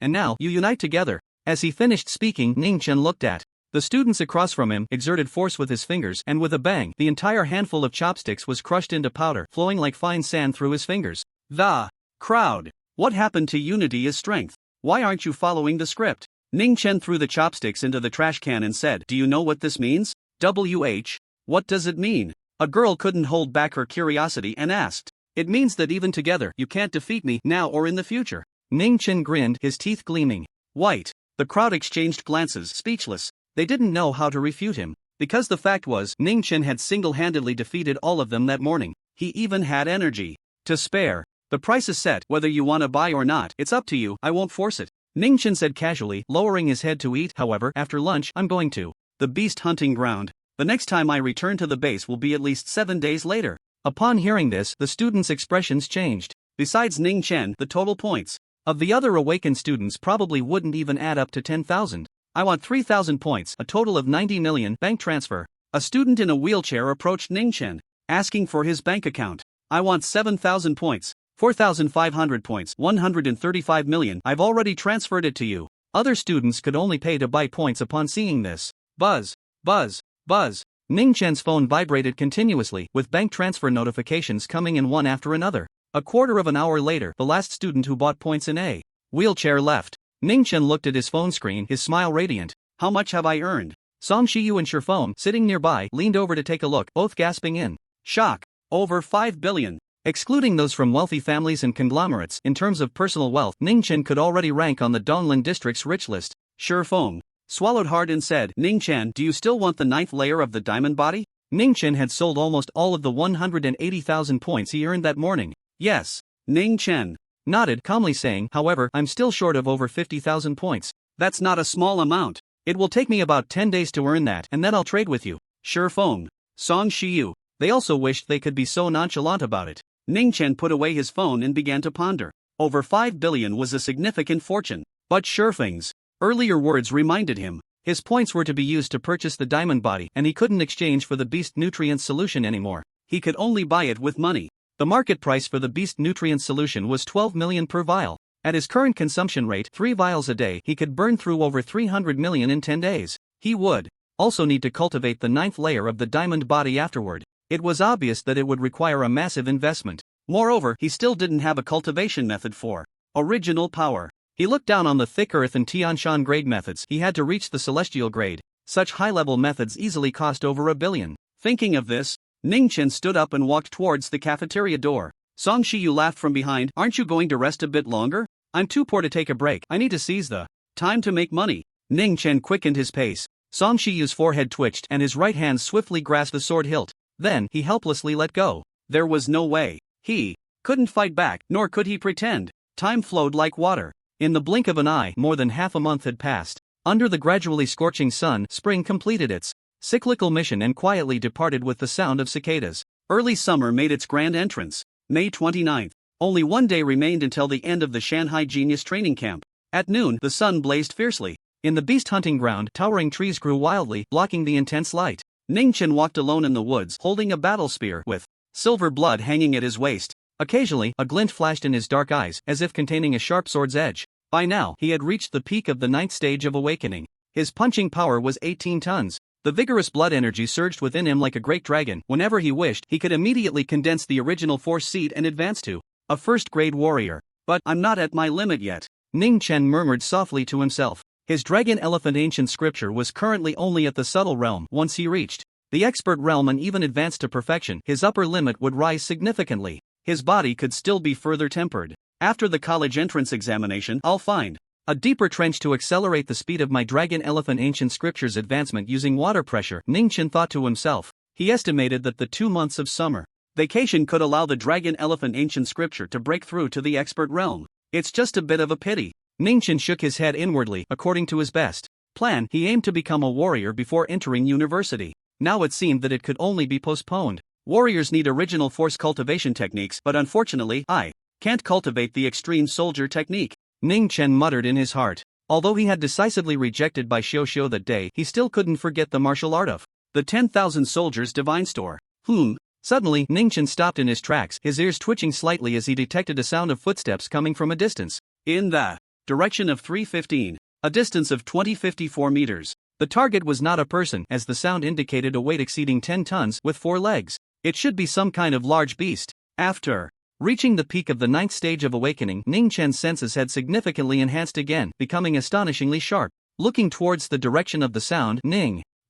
and now, you unite together. As he finished speaking, Ning Chen looked at the students across from him, exerted force with his fingers, and with a bang, the entire handful of chopsticks was crushed into powder, flowing like fine sand through his fingers. The crowd. What happened to unity is strength? Why aren't you following the script? Ning Chen threw the chopsticks into the trash can and said, do you know what this means? WH. What does it mean? A girl couldn't hold back her curiosity and asked. It means that even together, you can't defeat me, now or in the future. Ning Chen grinned, his teeth gleaming white. The crowd exchanged glances, speechless. They didn't know how to refute him. Because the fact was, Ning Chen had single-handedly defeated all of them that morning. He even had energy to spare. The price is set, whether you want to buy or not, it's up to you, I won't force it. Ning Chen said casually, lowering his head to eat. However, after lunch, I'm going to the beast hunting ground. The next time I return to the base will be at least 7 days later. Upon hearing this, the students' expressions changed. Besides Ning Chen, the total points of the other awakened students probably wouldn't even add up to 10,000. I want 3,000 points, a total of 90 million, bank transfer. A student in a wheelchair approached Ning Chen, asking for his bank account. I want 7,000 points, 4,500 points, 135 million, I've already transferred it to you. Other students could only pay to buy points upon seeing this. Buzz, buzz, buzz. Ning Chen's phone vibrated continuously, with bank transfer notifications coming in one after another. A quarter of an hour later, the last student who bought points in a wheelchair left. Ning Chen looked at his phone screen, his smile radiant. How much have I earned? Song Shiyu and Shifeng, sitting nearby, leaned over to take a look, both gasping in shock. Over 5 billion. Excluding those from wealthy families and conglomerates, in terms of personal wealth, Ning Chen could already rank on the Donglin district's rich list. Shifeng swallowed hard and said, Ning Chen, do you still want the 9th layer of the diamond body? Ning Chen had sold almost all of the 180,000 points he earned that morning. Yes. Ning Chen nodded, calmly saying, however, I'm still short of over 50,000 points. That's not a small amount. It will take me about 10 days to earn that, and then I'll trade with you. Shifeng, Song Shiyu. They also wished they could be so nonchalant about it. Ning Chen put away his phone and began to ponder. Over 5 billion was a significant fortune. But Shifeng's earlier words reminded him. His points were to be used to purchase the diamond body, and he couldn't exchange for the beast nutrient solution anymore. He could only buy it with money. The market price for the beast nutrient solution was 12 million per vial. At his current consumption rate, 3 vials a day, he could burn through over 300 million in 10 days. He would also need to cultivate the 9th layer of the diamond body afterward. It was obvious that it would require a massive investment. Moreover, he still didn't have a cultivation method for original power. He looked down on the thick earth and Tianshan grade methods. He had to reach the celestial grade. Such high-level methods easily cost over 1 billion. Thinking of this, Ning Chen stood up and walked towards the cafeteria door. Song Shiyu laughed from behind. Aren't you going to rest a bit longer? I'm too poor to take a break. I need to seize the time to make money. Ning Chen quickened his pace. Song Shiyu's forehead twitched and his right hand swiftly grasped the sword hilt. Then, he helplessly let go. There was no way. He couldn't fight back, nor could he pretend. Time flowed like water. In the blink of an eye, more than half a month had passed. Under the gradually scorching sun, spring completed its cyclical mission and quietly departed with the sound of cicadas. Early summer made its grand entrance. May 29th. Only 1 day remained until the end of the Shanghai Genius Training Camp. At noon, the sun blazed fiercely. In the beast hunting ground, towering trees grew wildly, blocking the intense light. Ning Chen walked alone in the woods, holding a battle spear with silver blood hanging at his waist. Occasionally, a glint flashed in his dark eyes, as if containing a sharp sword's edge. By now, he had reached the peak of the 9th stage of awakening. His punching power was 18 tons. The vigorous blood energy surged within him like a great dragon. Whenever he wished, he could immediately condense the original force seed and advance to a first-grade warrior. But I'm not at my limit yet. Ning Chen murmured softly to himself. His dragon elephant ancient scripture was currently only at the subtle realm. Once he reached the expert realm and even advanced to perfection, his upper limit would rise significantly. His body could still be further tempered. After the college entrance examination, I'll find a deeper trench to accelerate the speed of my dragon elephant ancient scriptures advancement using water pressure, Ningchen thought to himself. He estimated that the 2 months of summer vacation could allow the dragon elephant ancient scripture to break through to the expert realm. It's just a bit of a pity. Ningchen shook his head inwardly. According to his best plan, he aimed to become a warrior before entering university. Now it seemed that it could only be postponed. Warriors need original force cultivation techniques, but unfortunately, I can't cultivate the extreme soldier technique, Ningchen muttered in his heart. Although he had decisively rejected by Xiao that day, he still couldn't forget the martial art of the 10,000 soldiers divine store. Suddenly, Ningchen stopped in his tracks, his ears twitching slightly as he detected a sound of footsteps coming from a distance. In the direction of 315, a distance of 2054 meters. The target was not a person, as the sound indicated a weight exceeding 10 tons with 4 legs. It should be some kind of large beast. After reaching the peak of the 9th stage of awakening, Ningchen's senses had significantly enhanced again, becoming astonishingly sharp. Looking towards the direction of the sound,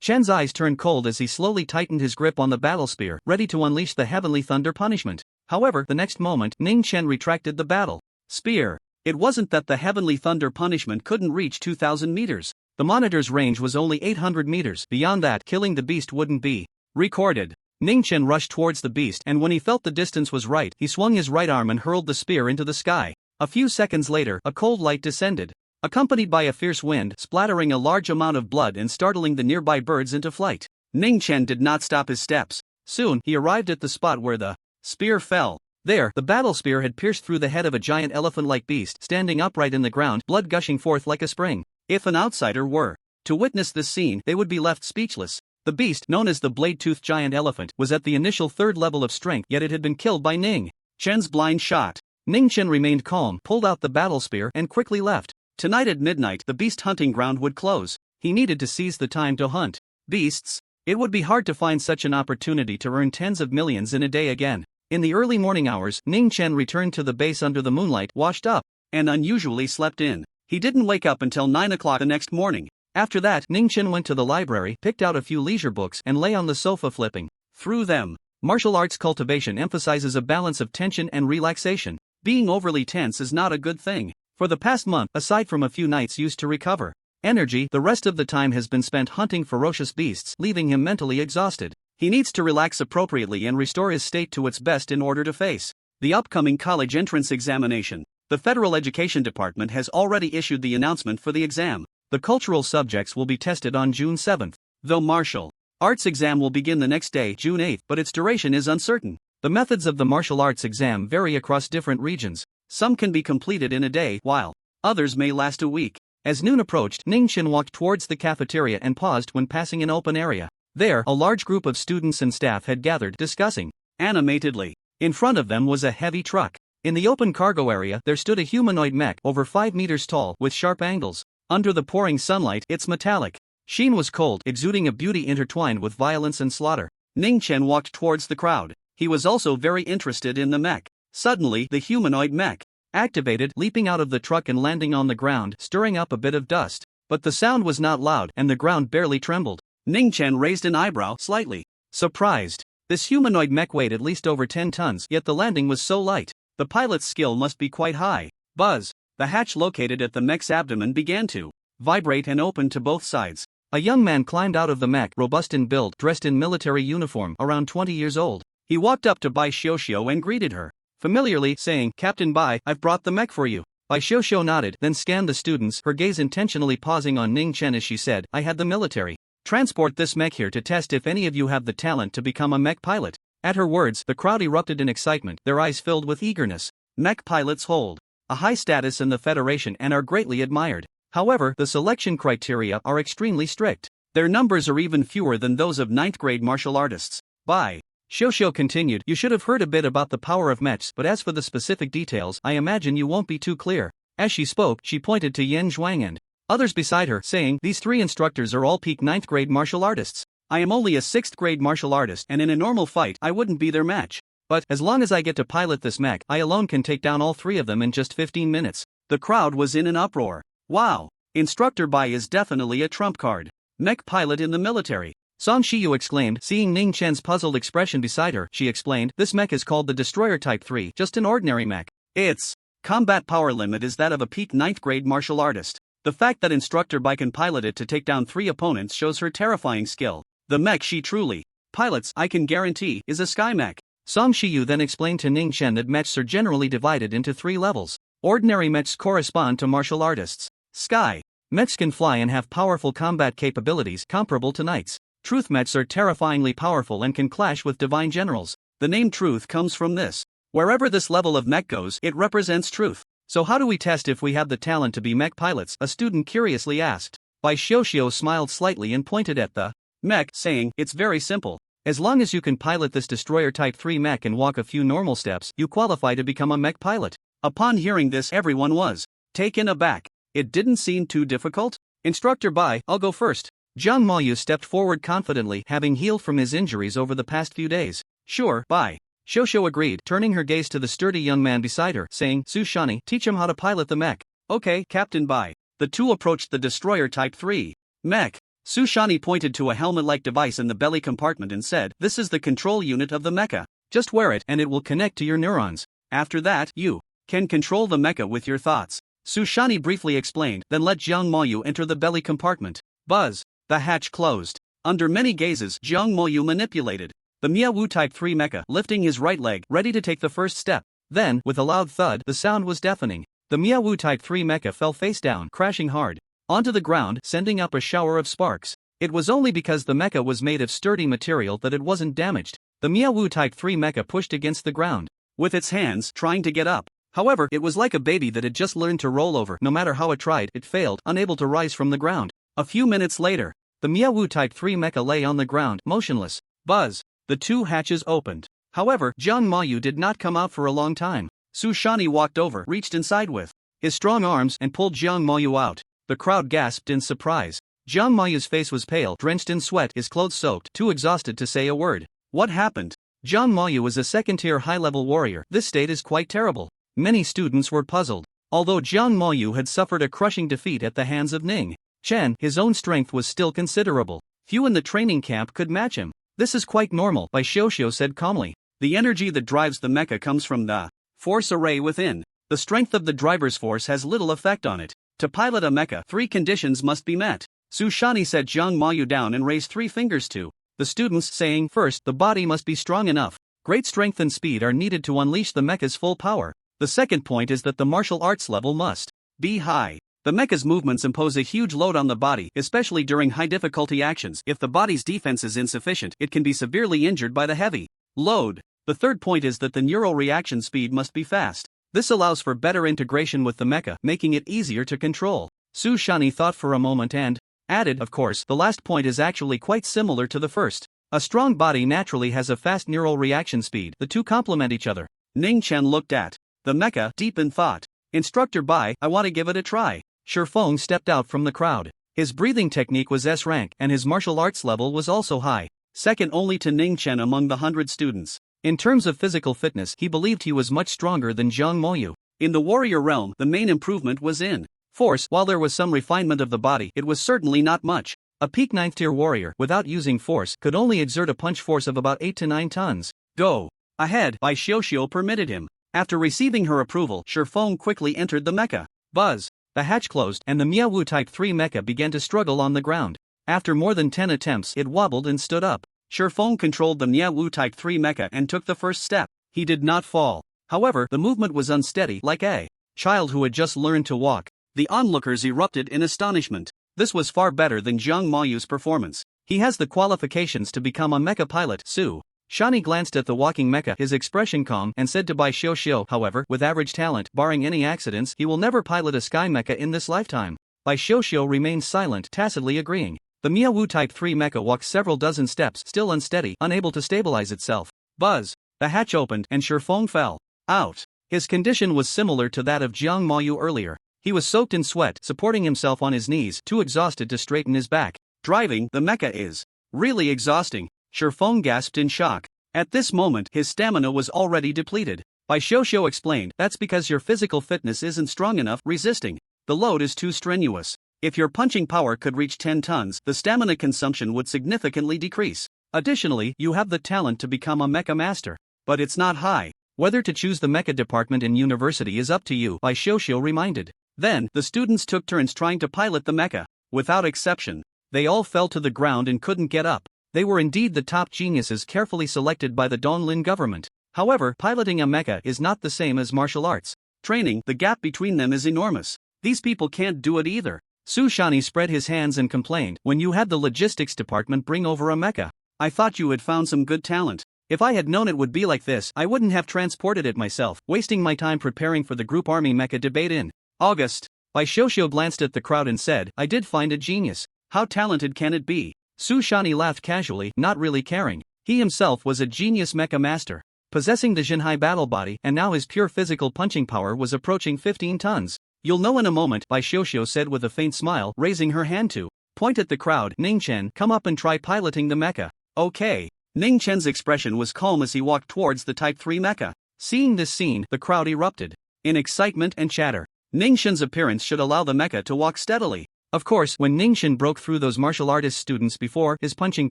Chen's eyes turned cold as he slowly tightened his grip on the battle spear, ready to unleash the heavenly thunder punishment. However, the next moment, Ning Chen retracted the battle spear. It wasn't that the heavenly thunder punishment couldn't reach 2,000 meters. The monitor's range was only 800 meters. Beyond that, killing the beast wouldn't be recorded. Ning Chen rushed towards the beast, and when he felt the distance was right, he swung his right arm and hurled the spear into the sky. A few seconds later, a cold light descended, accompanied by a fierce wind, splattering a large amount of blood and startling the nearby birds into flight. Ning Chen did not stop his steps. Soon, he arrived at the spot where the spear fell. There, the battle spear had pierced through the head of a giant elephant-like beast, standing upright in the ground, blood gushing forth like a spring. If an outsider were to witness this scene, they would be left speechless. The beast, known as the blade-toothed giant elephant, was at the initial 3rd level of strength, yet it had been killed by Ning Chen's blind shot. Ning Chen remained calm, pulled out the battle spear, and quickly left. Tonight at midnight, the beast hunting ground would close. He needed to seize the time to hunt beasts. It would be hard to find such an opportunity to earn tens of millions in a day again. In the early morning hours, Ning Chen returned to the base under the moonlight, washed up, and unusually slept in. He didn't wake up until 9 o'clock the next morning. After that, Ning Chen went to the library, picked out a few leisure books, and lay on the sofa flipping through them. Martial arts cultivation emphasizes a balance of tension and relaxation. Being overly tense is not a good thing. For the past month, aside from a few nights used to recover energy, the rest of the time has been spent hunting ferocious beasts, leaving him mentally exhausted. He needs to relax appropriately and restore his state to its best in order to face the upcoming college entrance examination. The Federal Education Department has already issued the announcement for the exam. The cultural subjects will be tested on June 7th. Though martial arts exam will begin the next day, June 8th, but its duration is uncertain. The methods of the martial arts exam vary across different regions. Some can be completed in a day, while others may last a week. As noon approached, Ning Chen walked towards the cafeteria and paused when passing an open area. There, a large group of students and staff had gathered, discussing animatedly. In front of them was a heavy truck. In the open cargo area, there stood a humanoid mech, over 5 meters tall, with sharp angles. Under the pouring sunlight, its metallic sheen was cold, exuding a beauty intertwined with violence and slaughter. Ning Chen walked towards the crowd. He was also very interested in the mech. Suddenly, the humanoid mech activated, leaping out of the truck and landing on the ground, stirring up a bit of dust. But the sound was not loud, and the ground barely trembled. Ning Chen raised an eyebrow, slightly surprised. This humanoid mech weighed at least over 10 tons, yet the landing was so light. The pilot's skill must be quite high. Buzz! The hatch located at the mech's abdomen began to vibrate and open to both sides. A young man climbed out of the mech, robust in build, dressed in military uniform, around 20 years old. He walked up to Bai Xiao and greeted her, familiarly, saying, "Captain Bai, I've brought the mech for you." Bai Xiao nodded, then scanned the students, her gaze intentionally pausing on Ning Chen as she said, "I had the military transport this mech here to test if any of you have the talent to become a mech pilot." At her words, the crowd erupted in excitement, their eyes filled with eagerness. Mech pilots hold a high status in the Federation and are greatly admired. However, the selection criteria are extremely strict. Their numbers are even fewer than those of 9th grade martial artists. Bai Xiao continued, "You should have heard a bit about the power of mechs, but as for the specific details, I imagine you won't be too clear." As she spoke, she pointed to Yen Zhuang and others beside her, saying, "These 3 instructors are all peak 9th grade martial artists. I am only a 6th grade martial artist, and in a normal fight, I wouldn't be their match. But, as long as I get to pilot this mech, I alone can take down all 3 of them in just 15 minutes. The crowd was in an uproar. "Wow! Instructor Bai is definitely a trump card. Mech pilot in the military. Song Shiyu exclaimed, seeing Ning Chen's puzzled expression beside her. She explained, this mech is called the Destroyer Type 3, just an ordinary mech. Its combat power limit is that of a peak 9th grade martial artist. The fact that Instructor Bai can pilot it to take down 3 opponents shows her terrifying skill. The mech she truly pilots, I can guarantee, is a sky mech. Song Shiyu then explained to Ning Chen that mechs are generally divided into 3 levels. Ordinary mechs correspond to martial artists. Sky mechs can fly and have powerful combat capabilities comparable to knights. Truth mechs are terrifyingly powerful and can clash with divine generals. The name Truth comes from this. Wherever this level of mech goes, it represents truth. So how do we test if we have the talent to be mech pilots? A student curiously asked. Bai Xiuxiu smiled slightly and pointed at the mech, saying, it's very simple. As long as you can pilot this Destroyer Type 3 mech and walk a few normal steps, you qualify to become a mech pilot. Upon hearing this, everyone was taken aback. It didn't seem too difficult. Instructor Bai, I'll go first. Jiang Maoyu stepped forward confidently, having healed from his injuries over the past few days. Sure, Bai. Xiuxiu agreed, turning her gaze to the sturdy young man beside her, saying, Su Shani, teach him how to pilot the mech. Okay, Captain Bai. The two approached the Destroyer Type 3 mech. Su Shani pointed to a helmet-like device in the belly compartment and said, this is the control unit of the mecha. Just wear it and it will connect to your neurons. After that, you can control the mecha with your thoughts. Su Shani briefly explained, then let Jiang Maoyu enter the belly compartment. Buzz. The hatch closed. Under many gazes, Jiang Maoyu manipulated the Miawu Type 3 mecha, lifting his right leg, ready to take the first step. Then, with a loud thud, the sound was deafening. The Miawu Type 3 mecha fell face down, crashing hard onto the ground, sending up a shower of sparks. It was only because the mecha was made of sturdy material that it wasn't damaged. The Miawu Type 3 mecha pushed against the ground with its hands, trying to get up. However, it was like a baby that had just learned to roll over. No matter how it tried, it failed, unable to rise from the ground. A few minutes later, the Miawu Type 3 mecha lay on the ground, motionless. Buzz. The two hatches opened. However, Jiang Maoyu did not come out for a long time. Su Shani walked over, reached inside with his strong arms, and pulled Jiang Maoyu out. The crowd gasped in surprise. Jiang Maoyu's face was pale, drenched in sweat, his clothes soaked, too exhausted to say a word. What happened? Jiang Maoyu is a second-tier high-level warrior. This state is quite terrible. Many students were puzzled. Although Jiang Maoyu had suffered a crushing defeat at the hands of Ning Chen, his own strength was still considerable. Few in the training camp could match him. This is quite normal, Bai Xiuxiu said calmly. The energy that drives the mecha comes from the force array within. The strength of the driver's force has little effect on it. To pilot a mecha, 3 conditions must be met. Su Shani set Jiang Maoyu down and raised 3 fingers to the students, saying, first, the body must be strong enough. Great strength and speed are needed to unleash the mecha's full power. The second point is that the martial arts level must be high. The mecha's movements impose a huge load on the body, especially during high-difficulty actions. If the body's defense is insufficient, it can be severely injured by the heavy load. The third point is that the neural reaction speed must be fast. This allows for better integration with the mecha, making it easier to control. Su Shani thought for a moment and added, of course, the last point is actually quite similar to the first. A strong body naturally has a fast neural reaction speed. The two complement each other. Ning Chen looked at the mecha, deep in thought. Instructor Bai, I want to give it a try. Shifeng stepped out from the crowd. His breathing technique was S rank, and his martial arts level was also high, second only to Ning Chen among the 100 students. In terms of physical fitness, he believed he was much stronger than Jiang Maoyu. In the warrior realm, the main improvement was in force. While there was some refinement of the body, it was certainly not much. A peak 9th tier warrior, without using force, could only exert a punch force of about 8 to 9 tons. Go ahead, Bai Xiuxiu permitted him. After receiving her approval, Shifeng quickly entered the mecha. Buzz. The hatch closed, and the Miawu Type 3 mecha began to struggle on the ground. After more than 10 attempts, it wobbled and stood up. Shifeng controlled the Miawu Type 3 mecha and took the first step. He did not fall. However, the movement was unsteady, like a child who had just learned to walk. The onlookers erupted in astonishment. This was far better than Jiang Maoyu's performance. He has the qualifications to become a mecha pilot. Su Shani glanced at the walking mecha, his expression calm, and said to Bai Xiuxiu, however, with average talent, barring any accidents, he will never pilot a sky mecha in this lifetime. Bai Xiuxiu remained silent, tacitly agreeing. The Miawu Type 3 mecha walked several dozen steps, still unsteady, unable to stabilize itself. Buzz. The hatch opened, and Shifeng fell out. His condition was similar to that of Jiang Maoyu earlier. He was soaked in sweat, supporting himself on his knees, too exhausted to straighten his back. Driving the mecha is really exhausting. Shifeng gasped in shock. At this moment, his stamina was already depleted. Bai Xiuxiu explained, that's because your physical fitness isn't strong enough. Resisting the load is too strenuous. If your punching power could reach 10 tons, the stamina consumption would significantly decrease. Additionally, you have the talent to become a mecha master. But it's not high. Whether to choose the mecha department in university is up to you, by Shoshio reminded. Then, the students took turns trying to pilot the mecha. Without exception, they all fell to the ground and couldn't get up. They were indeed the top geniuses carefully selected by the Donglin government. However, piloting a mecha is not the same as martial arts training. The gap between them is enormous. These people can't do it either. Sushani spread his hands and complained, when you had the logistics department bring over a mecha. I thought you had found some good talent. If I had known it would be like this, I wouldn't have transported it myself, wasting my time preparing for the group army mecha debate in August. Bai Shoshio glanced at the crowd and said, I did find a genius. How talented can it be? Sushani laughed casually, not really caring. He himself was a genius mecha master, possessing the Jinhai battle body, and now his pure physical punching power was approaching 15 tons. You'll know in a moment, Bai Shoshio said with a faint smile, raising her hand to point at the crowd. Ning Chen, come up and try piloting the mecha. Okay. Ning Chen's expression was calm as he walked towards the Type 3 mecha. Seeing this scene, the crowd erupted in excitement and chatter. Ning Chen's appearance should allow the mecha to walk steadily. Of course, when Ning Chen broke through those martial artist students before, his punching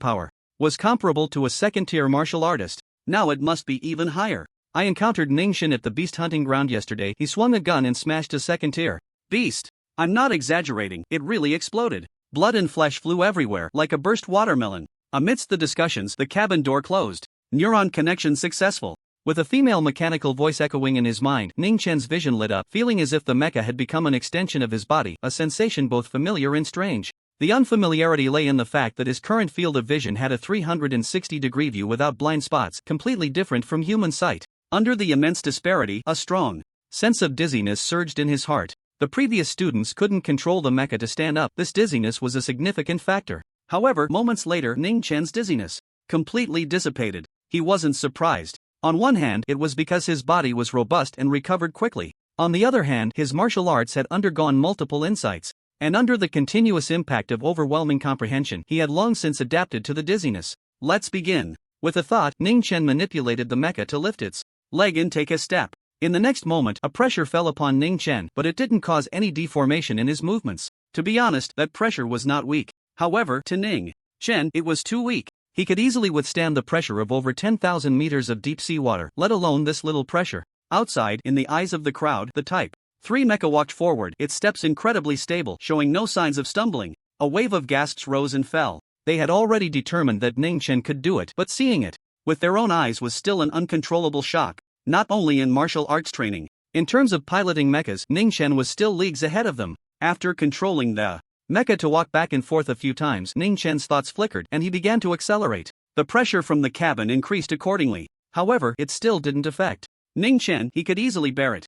power was comparable to a second-tier martial artist. Now it must be even higher. I encountered Ning Chen at the beast hunting ground yesterday. He swung a gun and smashed a second-tier beast. I'm not exaggerating, it really exploded. Blood and flesh flew everywhere like a burst watermelon. Amidst the discussions, the cabin door closed. Neuron connection successful. With a female mechanical voice echoing in his mind, Ning Chen's vision lit up, feeling as if the mecha had become an extension of his body, a sensation both familiar and strange. The unfamiliarity lay in the fact that his current field of vision had a 360-degree view without blind spots, completely different from human sight. Under the immense disparity, a strong sense of dizziness surged in his heart. The previous students couldn't control the mecha to stand up. This dizziness was a significant factor. However, moments later, Ning Chen's dizziness completely dissipated. He wasn't surprised. On one hand, it was because his body was robust and recovered quickly. On the other hand, his martial arts had undergone multiple insights, and under the continuous impact of overwhelming comprehension, he had long since adapted to the dizziness. Let's begin. With a thought, Ning Chen manipulated the mecha to lift its leg and take a step. In the next moment, a pressure fell upon Ning Chen, but it didn't cause any deformation in his movements. To be honest, that pressure was not weak. However, to Ning Chen, it was too weak. He could easily withstand the pressure of over 10,000 meters of deep sea water, let alone this little pressure. Outside, in the eyes of the crowd, the Type 3 mecha walked forward, its steps incredibly stable, showing no signs of stumbling. A wave of gasps rose and fell. They had already determined that Ning Chen could do it, but seeing it with their own eyes was still an uncontrollable shock. Not only in martial arts training. In terms of piloting mechas, Ning Chen was still leagues ahead of them. After controlling the mecha to walk back and forth a few times, Ning Chen's thoughts flickered and he began to accelerate. The pressure from the cabin increased accordingly. However, it still didn't affect Ning Chen. He could easily bear it.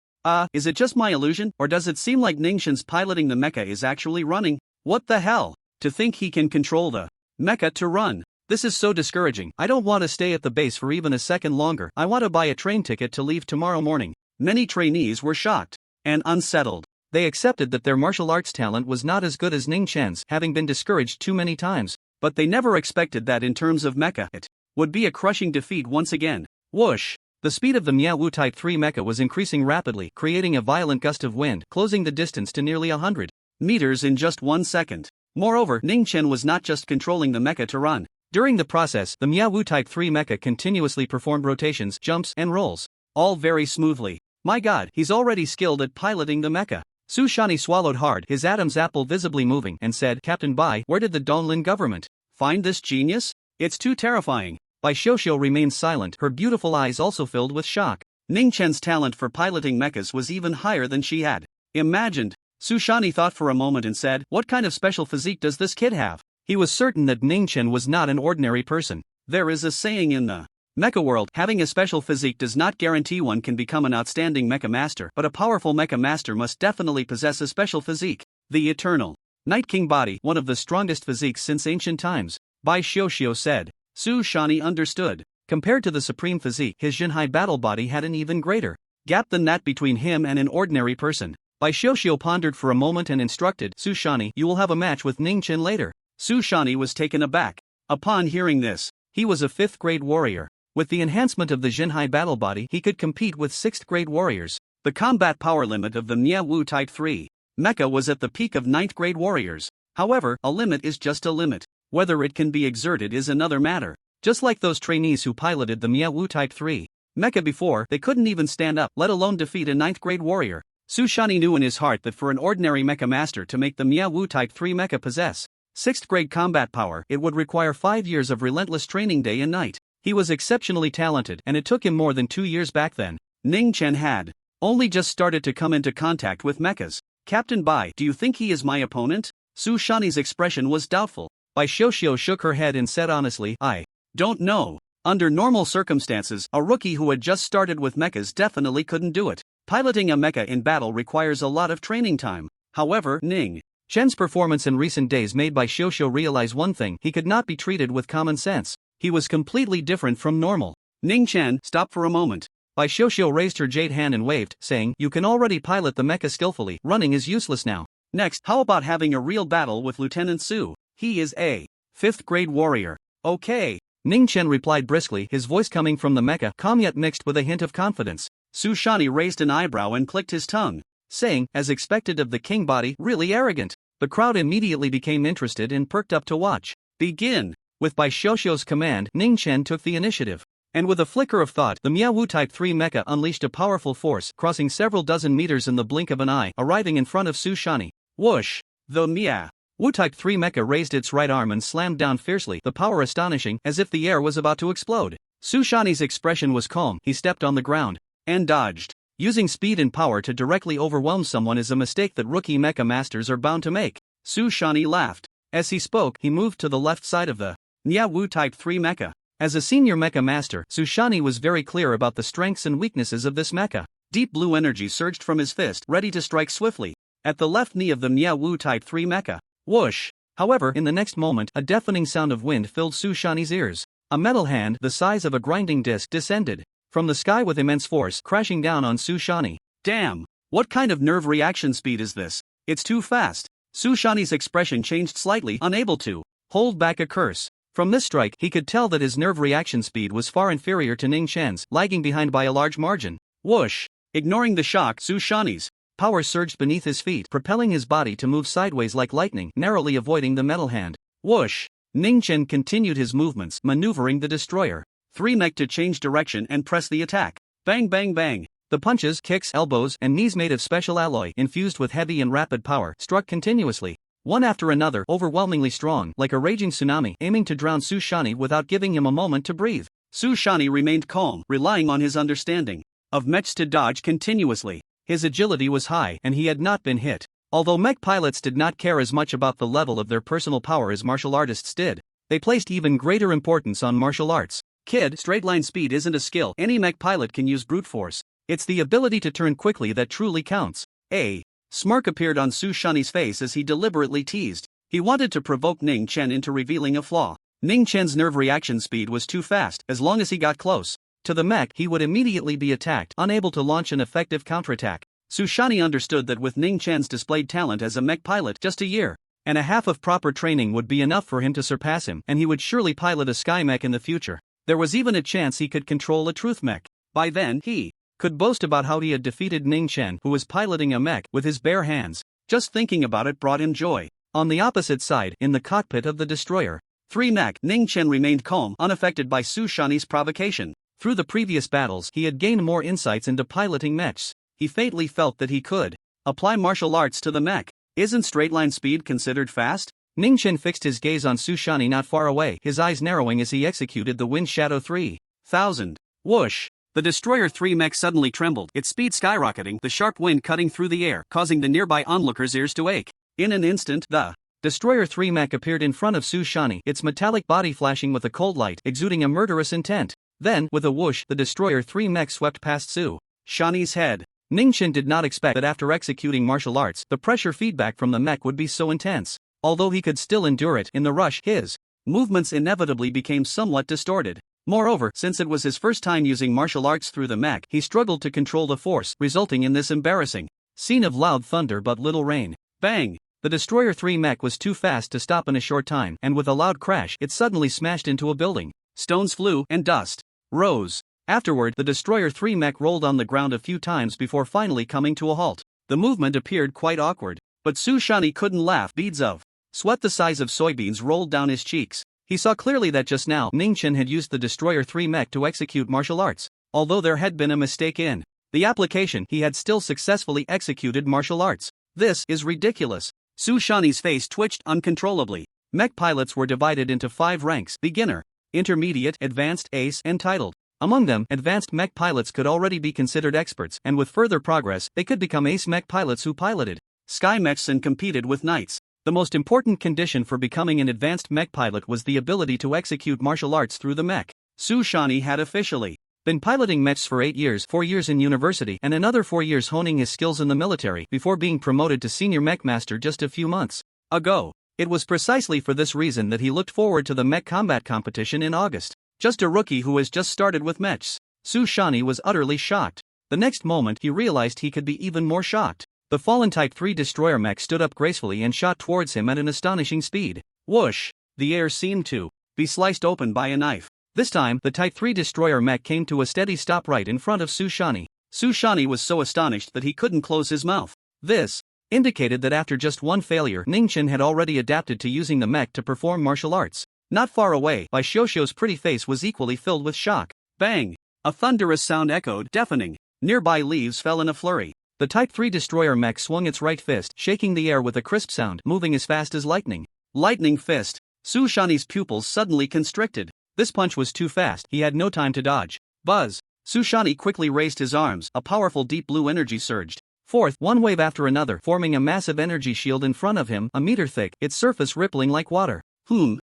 Is it just my illusion, or does it seem like Ning Chen's piloting the mecha is actually running? What the hell? To think he can control the mecha to run. This is so discouraging. I don't want to stay at the base for even a second longer. I want to buy a train ticket to leave tomorrow morning. Many trainees were shocked and unsettled. They accepted that their martial arts talent was not as good as Ning Chen's, having been discouraged too many times. But they never expected that in terms of mecha, it would be a crushing defeat once again. Whoosh! The speed of the Miaowu Type 3 mecha was increasing rapidly, creating a violent gust of wind, closing the distance to nearly 100 meters in just 1 second. Moreover, Ning Chen was not just controlling the mecha to run. During the process, the Miaowu Type 3 mecha continuously performed rotations, jumps, and rolls, all very smoothly. My god, he's already skilled at piloting the mecha. Sushani swallowed hard, his Adam's apple visibly moving, and said, Captain Bai, where did the Donglin government find this genius? It's too terrifying. Bai Shoshio remained silent, her beautiful eyes also filled with shock. Ning Chen's talent for piloting mechas was even higher than she had imagined. Sushani thought for a moment and said, what kind of special physique does this kid have? He was certain that Ning Chen was not an ordinary person. There is a saying in the mecha world, having a special physique does not guarantee one can become an outstanding mecha master, but a powerful mecha master must definitely possess a special physique. The eternal Night King body, one of the strongest physiques since ancient times. Bai Shoshio said. Sushani understood. Compared to the supreme physique, his Jinhai battle body had an even greater gap than that between him and an ordinary person. Bai Shoshio pondered for a moment and instructed, Sushani, you will have a match with Ning Chen later. Sushani was taken aback. Upon hearing this, he was a 5th grade warrior. With the enhancement of the Jinhai battle body, he could compete with 6th grade warriors. The combat power limit of the Miaowu Type 3 Mecha was at the peak of 9th grade warriors. However, a limit is just a limit. Whether it can be exerted is another matter. Just like those trainees who piloted the Miawu Type 3 mecha before, they couldn't even stand up, let alone defeat a 9th grade warrior. Su Shani knew in his heart that for an ordinary mecha master to make the Miawu Type 3 mecha possess 6th grade combat power, it would require 5 years of relentless training day and night. He was exceptionally talented, and it took him more than 2 years back then. Ning Chen had only just started to come into contact with mechas. Captain Bai, do you think he is my opponent? Su Shani's expression was doubtful. Bai Xiuxiu shook her head and said honestly, I don't know. Under normal circumstances, a rookie who had just started with mechas definitely couldn't do it. Piloting a mecha in battle requires a lot of training time. However, Ning Chen's performance in recent days made Bai Xiuxiu realize one thing: he could not be treated with common sense. He was completely different from normal. Ning Chen, stop for a moment. Bai Xiuxiu raised her jade hand and waved, saying, you can already pilot the mecha skillfully, running is useless now. Next, how about having a real battle with Lieutenant Su? He is a 5th grade warrior. Okay. Ning Chen replied briskly, his voice coming from the mecha, calm yet mixed with a hint of confidence. Su Shani raised an eyebrow and clicked his tongue, saying, as expected of the king body, really arrogant. The crowd immediately became interested and perked up to watch. Begin. With Bai Xiuxiu's command, Ning Chen took the initiative. And with a flicker of thought, the Miawu Type 3 mecha unleashed a powerful force, crossing several dozen meters in the blink of an eye, arriving in front of Su Shani. Whoosh! The Miawu Type 3 mecha raised its right arm and slammed down fiercely, the power astonishing, as if the air was about to explode. Su Shani's expression was calm. He stepped on the ground and dodged. Using speed and power to directly overwhelm someone is a mistake that rookie mecha masters are bound to make. Su Shani laughed. As he spoke, he moved to the left side of the Miawu Type 3 mecha. As a senior mecha master, Su Shani was very clear about the strengths and weaknesses of this mecha. Deep blue energy surged from his fist, ready to strike swiftly at the left knee of the Miawu Type 3 mecha. Whoosh! However, in the next moment, a deafening sound of wind filled Su Shani's ears. A metal hand, the size of a grinding disc, descended from the sky with immense force, crashing down on Su Shani. Damn! What kind of nerve reaction speed is this? It's too fast. Su Shani's expression changed slightly, unable to hold back a curse. From this strike, he could tell that his nerve reaction speed was far inferior to Ning Chen's, lagging behind by a large margin. Whoosh! Ignoring the shock, Su Shani's power surged beneath his feet, propelling his body to move sideways like lightning, narrowly avoiding the metal hand. Whoosh! Ning Chen continued his movements, maneuvering the destroyer 3 mech to change direction and press the attack. Bang bang bang! The punches, kicks, elbows, and knees made of special alloy, infused with heavy and rapid power, struck continuously, one after another, overwhelmingly strong, like a raging tsunami, aiming to drown Su Shani without giving him a moment to breathe. Su Shani remained calm, relying on his understanding of mechs to dodge continuously. His agility was high, and he had not been hit. Although mech pilots did not care as much about the level of their personal power as martial artists did, they placed even greater importance on martial arts. Kid, straight-line speed isn't a skill any mech pilot can use brute force. It's the ability to turn quickly that truly counts. A smirk appeared on Su Shani's face as he deliberately teased. He wanted to provoke Ning Chen into revealing a flaw. Ning Chen's nerve reaction speed was too fast. As long as he got close to the mech, he would immediately be attacked, unable to launch an effective counterattack. Su Shani understood that with Ning Chen's displayed talent as a mech pilot, just a year and a half of proper training would be enough for him to surpass him, and he would surely pilot a sky mech in the future. There was even a chance he could control a truth mech. By then, he could boast about how he had defeated Ning Chen, who was piloting a mech, with his bare hands. Just thinking about it brought him joy. On the opposite side, in the cockpit of the destroyer 3 mech, Ning Chen remained calm, unaffected by Su Shani's provocation. Through the previous battles, he had gained more insights into piloting mechs. He faintly felt that he could apply martial arts to the mech. Isn't straight-line speed considered fast? Ning Chen fixed his gaze on Su Shani not far away, his eyes narrowing as he executed the Wind Shadow 3000. Whoosh! The Destroyer 3 mech suddenly trembled, its speed skyrocketing, the sharp wind cutting through the air, causing the nearby onlookers' ears to ache. In an instant, the Destroyer 3 mech appeared in front of Su Shani, its metallic body flashing with a cold light, exuding a murderous intent. Then, with a whoosh, the Destroyer 3 mech swept past Su Shani's head. Ning Chen did not expect that after executing martial arts, the pressure feedback from the mech would be so intense. Although he could still endure it, in the rush, his movements inevitably became somewhat distorted. Moreover, since it was his first time using martial arts through the mech, he struggled to control the force, resulting in this embarrassing scene of loud thunder but little rain. Bang! The Destroyer 3 mech was too fast to stop in a short time, and with a loud crash, it suddenly smashed into a building. Stones flew, and dust rose. Afterward, the Destroyer 3 mech rolled on the ground a few times before finally coming to a halt. The movement appeared quite awkward. But Su Shani couldn't laugh. Beads of sweat the size of soybeans rolled down his cheeks. He saw clearly that just now Ning Chen had used the Destroyer 3 mech to execute martial arts. Although there had been a mistake in the application, he had still successfully executed martial arts. This is ridiculous. Su Shani's face twitched uncontrollably. Mech pilots were divided into 5 ranks: beginner, intermediate, advanced, ace, and titled. Among them, advanced mech pilots could already be considered experts, and with further progress, they could become ace mech pilots who piloted sky mechs and competed with knights. The most important condition for becoming an advanced mech pilot was the ability to execute martial arts through the mech. Su Shani had officially been piloting mechs for 8 years, 4 years in university and another 4 years honing his skills in the military before being promoted to senior mech master just a few months ago. It was precisely for this reason that he looked forward to the mech combat competition in August. Just a rookie who has just started with mechs. Su Shani was utterly shocked. The next moment he realized he could be even more shocked. The fallen Type 3 destroyer mech stood up gracefully and shot towards him at an astonishing speed. Whoosh! The air seemed to be sliced open by a knife. This time, the Type 3 destroyer mech came to a steady stop right in front of Su Shani. Su Shani was so astonished that he couldn't close his mouth. This indicated that after just one failure, Ning Chen had already adapted to using the mech to perform martial arts. Not far away, Bai Xiuxiu's pretty face was equally filled with shock. Bang! A thunderous sound echoed, deafening. Nearby leaves fell in a flurry. The Type 3 destroyer mech swung its right fist, shaking the air with a crisp sound, moving as fast as lightning. Lightning fist! Su Shani's pupils suddenly constricted. This punch was too fast, he had no time to dodge. Buzz! Su Shani quickly raised his arms, a powerful deep blue energy surged forth, one wave after another, forming a massive energy shield in front of him, a meter thick, its surface rippling like water.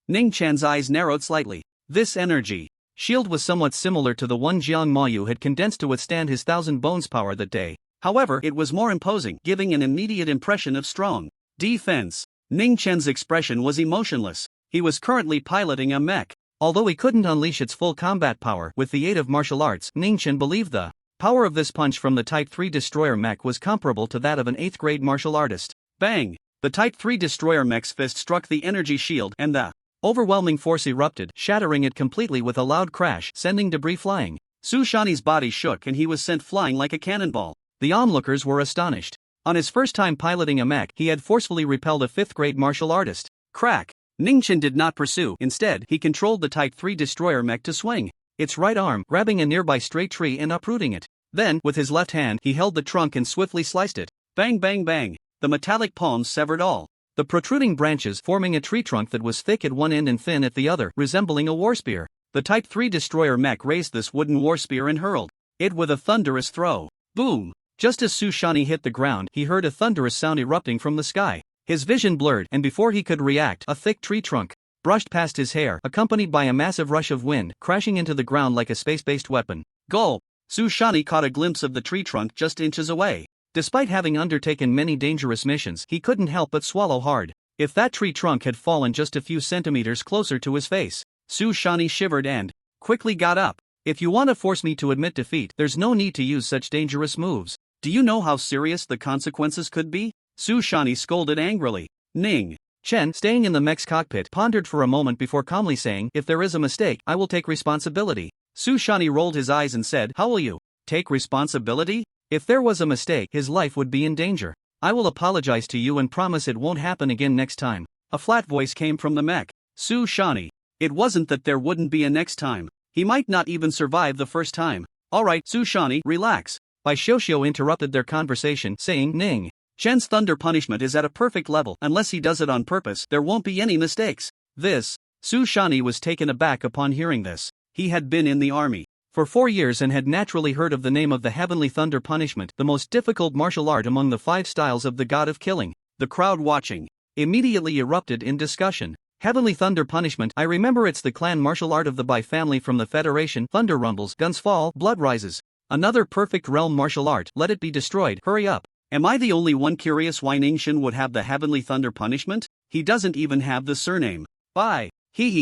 Ning Chan's eyes narrowed slightly. This energy shield was somewhat similar to the one Jiang Maoyu had condensed to withstand his 1,000 bones power that day. However, it was more imposing, giving an immediate impression of strong defense. Ning Chan's expression was emotionless. He was currently piloting a mech. Although he couldn't unleash its full combat power with the aid of martial arts, Ning Chen believed the power of this punch from the Type 3 destroyer mech was comparable to that of an 8th grade martial artist. Bang! The Type 3 destroyer mech's fist struck the energy shield and the overwhelming force erupted, shattering it completely with a loud crash, sending debris flying. Su Shani's body shook and he was sent flying like a cannonball. The onlookers were astonished. On his first time piloting a mech, he had forcefully repelled a 5th grade martial artist. Crack! Ning Chen did not pursue. Instead, he controlled the Type 3 destroyer mech to swing its right arm, grabbing a nearby straight tree and uprooting it. Then, with his left hand, he held the trunk and swiftly sliced it. Bang bang bang! The metallic palms severed all the protruding branches, forming a tree trunk that was thick at one end and thin at the other, resembling a war spear. The Type 3 destroyer mech raised this wooden war spear and hurled it with a thunderous throw. Boom! Just as Su Shani hit the ground, he heard a thunderous sound erupting from the sky. His vision blurred, and before he could react, a thick tree trunk brushed past his hair, accompanied by a massive rush of wind, crashing into the ground like a space-based weapon. Gulp! Su Shani caught a glimpse of the tree trunk just inches away. Despite having undertaken many dangerous missions, he couldn't help but swallow hard. If that tree trunk had fallen just a few centimeters closer to his face. Su Shani shivered and quickly got up. If you want to force me to admit defeat, there's no need to use such dangerous moves. Do you know how serious the consequences could be? Su Shani scolded angrily. Ning Chen, staying in the mech's cockpit, pondered for a moment before calmly saying, "If there is a mistake, I will take responsibility." Su Shani rolled his eyes and said, "How will you take responsibility? If there was a mistake, his life would be in danger. I will apologize to you and promise it won't happen again next time." A flat voice came from the mech. Su Shani. It wasn't that there wouldn't be a next time. He might not even survive the first time. Alright, Su Shani, relax. Bai Xiuxiu interrupted their conversation, saying, Ning Chen's thunder punishment is at a perfect level. Unless he does it on purpose, there won't be any mistakes. Su Shani was taken aback upon hearing this. He had been in the army for 4 years and had naturally heard of the name of the Heavenly Thunder Punishment, the most difficult martial art among the 5 styles of the God of Killing. The crowd watching immediately erupted in discussion. Heavenly Thunder Punishment, I remember, it's the clan martial art of the Bai family from the Federation. Thunder rumbles, guns fall, blood rises. Another perfect realm martial art, let it be destroyed, hurry up. Am I the only one curious why Ningxin would have the Heavenly Thunder Punishment? He doesn't even have the surname Bai.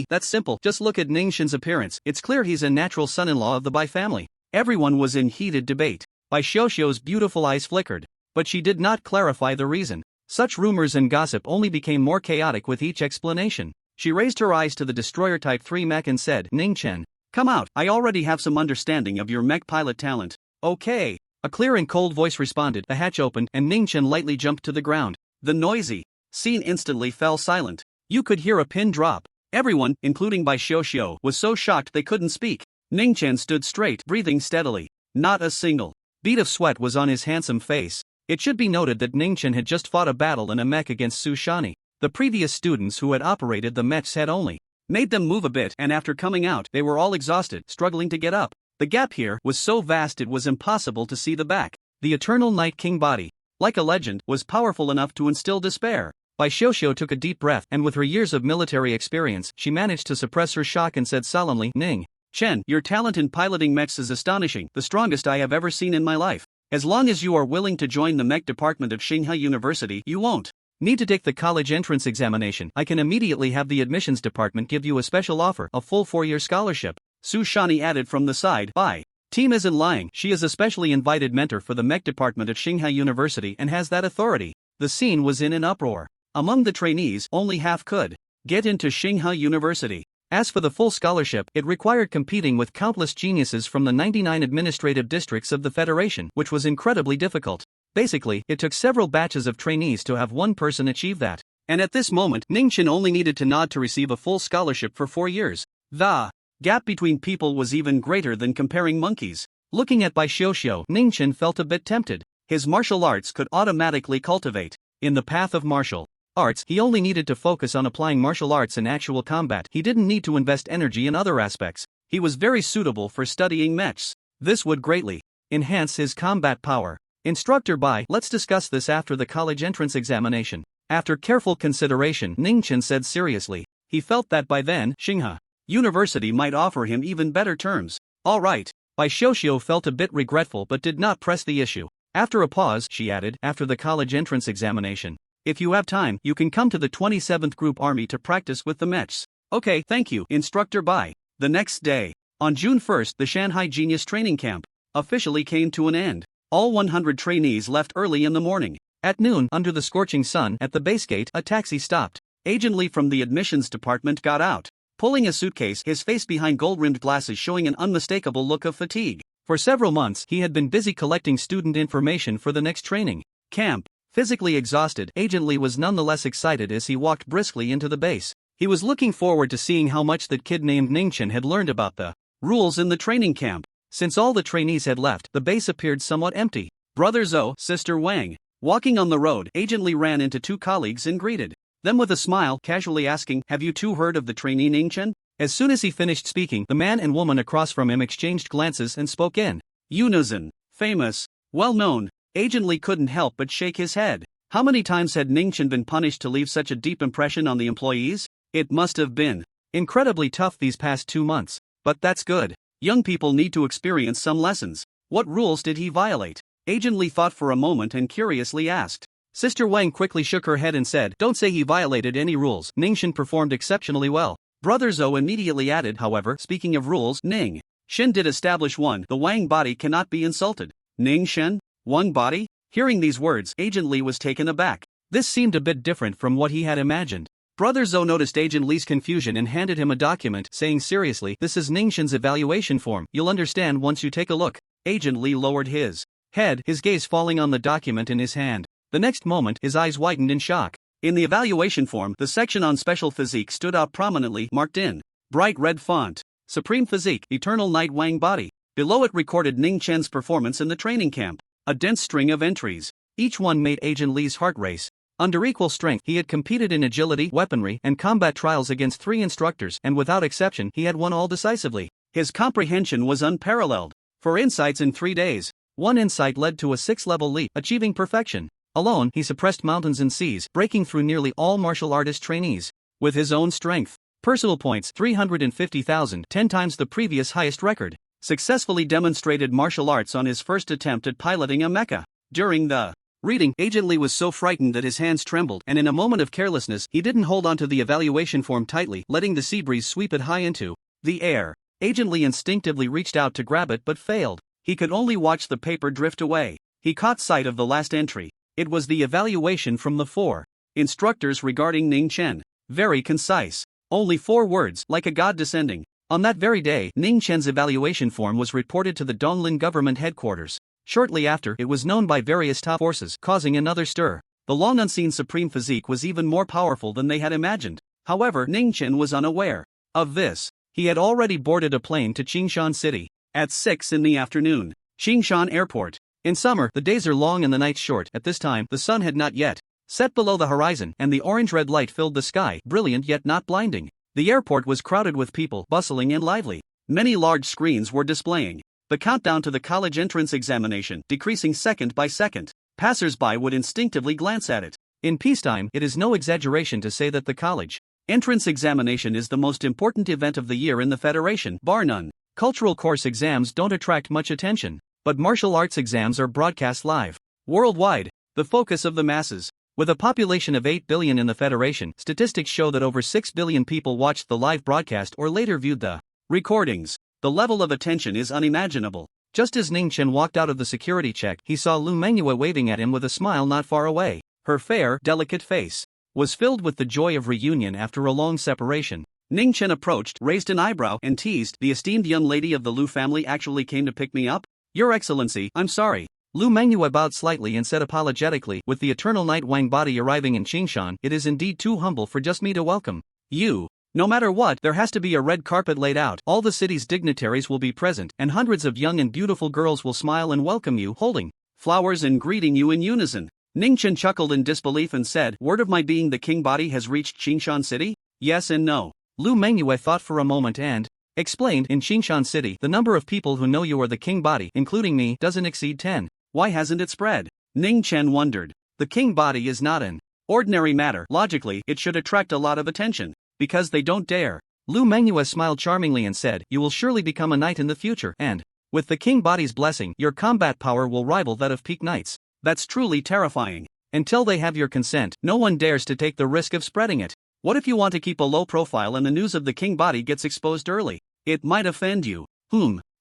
That's simple, just look at Ningxin's appearance, it's clear he's a natural son-in-law of the Bai family. Everyone was in heated debate. Bai Xiuxiu's beautiful eyes flickered. But she did not clarify the reason. Such rumors and gossip only became more chaotic with each explanation. She raised her eyes to the Destroyer Type 3 mech and said, Ningchen, come out, I already have some understanding of your mech pilot talent. Okay. A clear and cold voice responded, the hatch opened, and Ningchen lightly jumped to the ground. The noisy scene instantly fell silent. You could hear a pin drop. Everyone, including Bai Xiuxiu, was so shocked they couldn't speak. Ning Chen stood straight, breathing steadily. Not a single bead of sweat was on his handsome face. It should be noted that Ning Chen had just fought a battle in a mech against Su Shani. The previous students who had operated the mechs had only made them move a bit, and after coming out, they were all exhausted, struggling to get up. The gap here was so vast it was impossible to see the back. The Eternal Night King body, like a legend, was powerful enough to instill despair. Bai Xiuxiu took a deep breath, and with her years of military experience, she managed to suppress her shock and said solemnly, Ning Chen, your talent in piloting mechs is astonishing, the strongest I have ever seen in my life. As long as you are willing to join the mech department of Tsinghua University, you won't need to take the college entrance examination. I can immediately have the admissions department give you a special offer, a full 4-year scholarship. Su Shani added from the side. Bai Team isn't lying, she is a specially invited mentor for the mech department at Tsinghua University and has that authority. The scene was in an uproar. Among the trainees, only half could get into Tsinghua University. As for the full scholarship, it required competing with countless geniuses from the 99 administrative districts of the Federation, which was incredibly difficult. Basically, it took several batches of trainees to have one person achieve that. And at this moment, Ning Chen only needed to nod to receive a full scholarship for 4 years. The gap between people was even greater than comparing monkeys. Looking at Bai Xiuxiu, Ning Chen felt a bit tempted. His martial arts could automatically cultivate. In the path of martial arts, he only needed to focus on applying martial arts in actual combat. He didn't need to invest energy in other aspects. He was very suitable for studying mechs. This would greatly enhance his combat power. Instructor Bai, let's discuss this after the college entrance examination. After careful consideration, Ning Chen said seriously. He felt that by then, Tsinghua University might offer him even better terms. All right. Bai Xiuxiu felt a bit regretful but did not press the issue. After a pause, she added, after the college entrance examination, if you have time, you can come to the 27th Group Army to practice with the mechs. Okay, thank you, Instructor Bai. The next day, on June 1st, the Shanghai Genius Training Camp officially came to an end. All 100 trainees left early in the morning. At noon, under the scorching sun, at the base gate, a taxi stopped. Agent Lee from the admissions department got out, pulling a suitcase, his face behind gold-rimmed glasses showing an unmistakable look of fatigue. For several months, he had been busy collecting student information for the next training camp. Physically exhausted, Agent Lee was nonetheless excited as he walked briskly into the base. He was looking forward to seeing how much that kid named Ning Chen had learned about the rules in the training camp. Since all the trainees had left, the base appeared somewhat empty. Brother Zhou, Sister Wang. Walking on the road, Agent Lee ran into 2 colleagues and greeted them with a smile, casually asking, have you 2 heard of the trainee Ning Chen? As soon as he finished speaking, the man and woman across from him exchanged glances and spoke in unison. Famous, well-known. Agent Lee couldn't help but shake his head. How many times had Ning Chen been punished to leave such a deep impression on the employees? It must have been incredibly tough these past 2 months. But that's good. Young people need to experience some lessons. What rules did he violate? Agent Lee thought for a moment and curiously asked. Sister Wang quickly shook her head and said, don't say he violated any rules. Ning Chen performed exceptionally well. Brother Zhou immediately added, however, speaking of rules, Ning Shen did establish one. The Wang body cannot be insulted. Ning Shen? Wang body? Hearing these words, Agent Lee was taken aback. This seemed a bit different from what he had imagined. Brother Zhou noticed Agent Lee's confusion and handed him a document, saying seriously, this is Ning Shen's evaluation form. You'll understand once you take a look. Agent Lee lowered his head, his gaze falling on the document in his hand. The next moment, his eyes widened in shock. In the evaluation form, the section on special physique stood out prominently, marked in bright red font. Supreme Physique, Eternal Night Wang Body. Below it recorded Ning Chen's performance in the training camp. A dense string of entries. Each one made Agent Lee's heart race. Under equal strength, he had competed in agility, weaponry, and combat trials against 3 instructors, and without exception, he had won all decisively. His comprehension was unparalleled. 4 insights in 3 days. 1 insight led to a 6-level leap, achieving perfection. Alone, he suppressed mountains and seas, breaking through nearly all martial artist trainees. With his own strength. Personal points 350,000, 10 times the previous highest record. Successfully demonstrated martial arts on his first attempt at piloting a mecha. During the reading, Agent Lee was so frightened that his hands trembled, and in a moment of carelessness, he didn't hold onto the evaluation form tightly, letting the sea breeze sweep it high into the air. Agent Lee instinctively reached out to grab it but failed. He could only watch the paper drift away. He caught sight of the last entry. It was the evaluation from the 4 instructors regarding Ning Chen. Very concise. Only 4 words, like a god descending. On that very day, Ning Chen's evaluation form was reported to the Donglin government headquarters. Shortly after, it was known by various top forces, causing another stir. The long unseen supreme physique was even more powerful than they had imagined. However, Ning Chen was unaware of this. He had already boarded a plane to Qingshan City at 6 in the afternoon. Qingshan Airport. In summer, the days are long and the nights short. At this time, the sun had not yet set below the horizon, and the orange-red light filled the sky, brilliant yet not blinding. The airport was crowded with people, bustling and lively. Many large screens were displaying the countdown to the college entrance examination, decreasing second by second. Passers-by would instinctively glance at it. In peacetime, it is no exaggeration to say that the college entrance examination is the most important event of the year in the Federation, bar none. Cultural course exams don't attract much attention, but martial arts exams are broadcast live worldwide, the focus of the masses. With a population of 8 billion in the Federation, statistics show that over 6 billion people watched the live broadcast or later viewed the recordings. The level of attention is unimaginable. Just as Ning Chen walked out of the security check, he saw Lu Mengyue waving at him with a smile not far away. Her fair, delicate face was filled with the joy of reunion after a long separation. Ning Chen approached, raised an eyebrow, and teased, "The esteemed young lady of the Lu family actually came to pick me up? Your Excellency, I'm sorry." Lu Mengyue bowed slightly and said apologetically, "With the eternal night Wang body arriving in Qingshan, it is indeed too humble for just me to welcome you. No matter what, there has to be a red carpet laid out. All the city's dignitaries will be present, and hundreds of young and beautiful girls will smile and welcome you, holding flowers and greeting you in unison." Ning Chen chuckled in disbelief and said, "Word of my being the king body has reached Qingshan City? Yes and no." Lu Mengyue thought for a moment and explained, "In Qingshan City, the number of people who know you are the king body, including me, doesn't exceed 10. Why hasn't it spread?" Ning Chen wondered. The king body is not an ordinary matter. Logically, it should attract a lot of attention. Because they don't dare. Lu Mengyue smiled charmingly and said, "You will surely become a knight in the future, and with the king body's blessing, your combat power will rival that of peak knights. That's truly terrifying. Until they have your consent, no one dares to take the risk of spreading it. What if you want to keep a low profile and the news of the king body gets exposed early? It might offend you."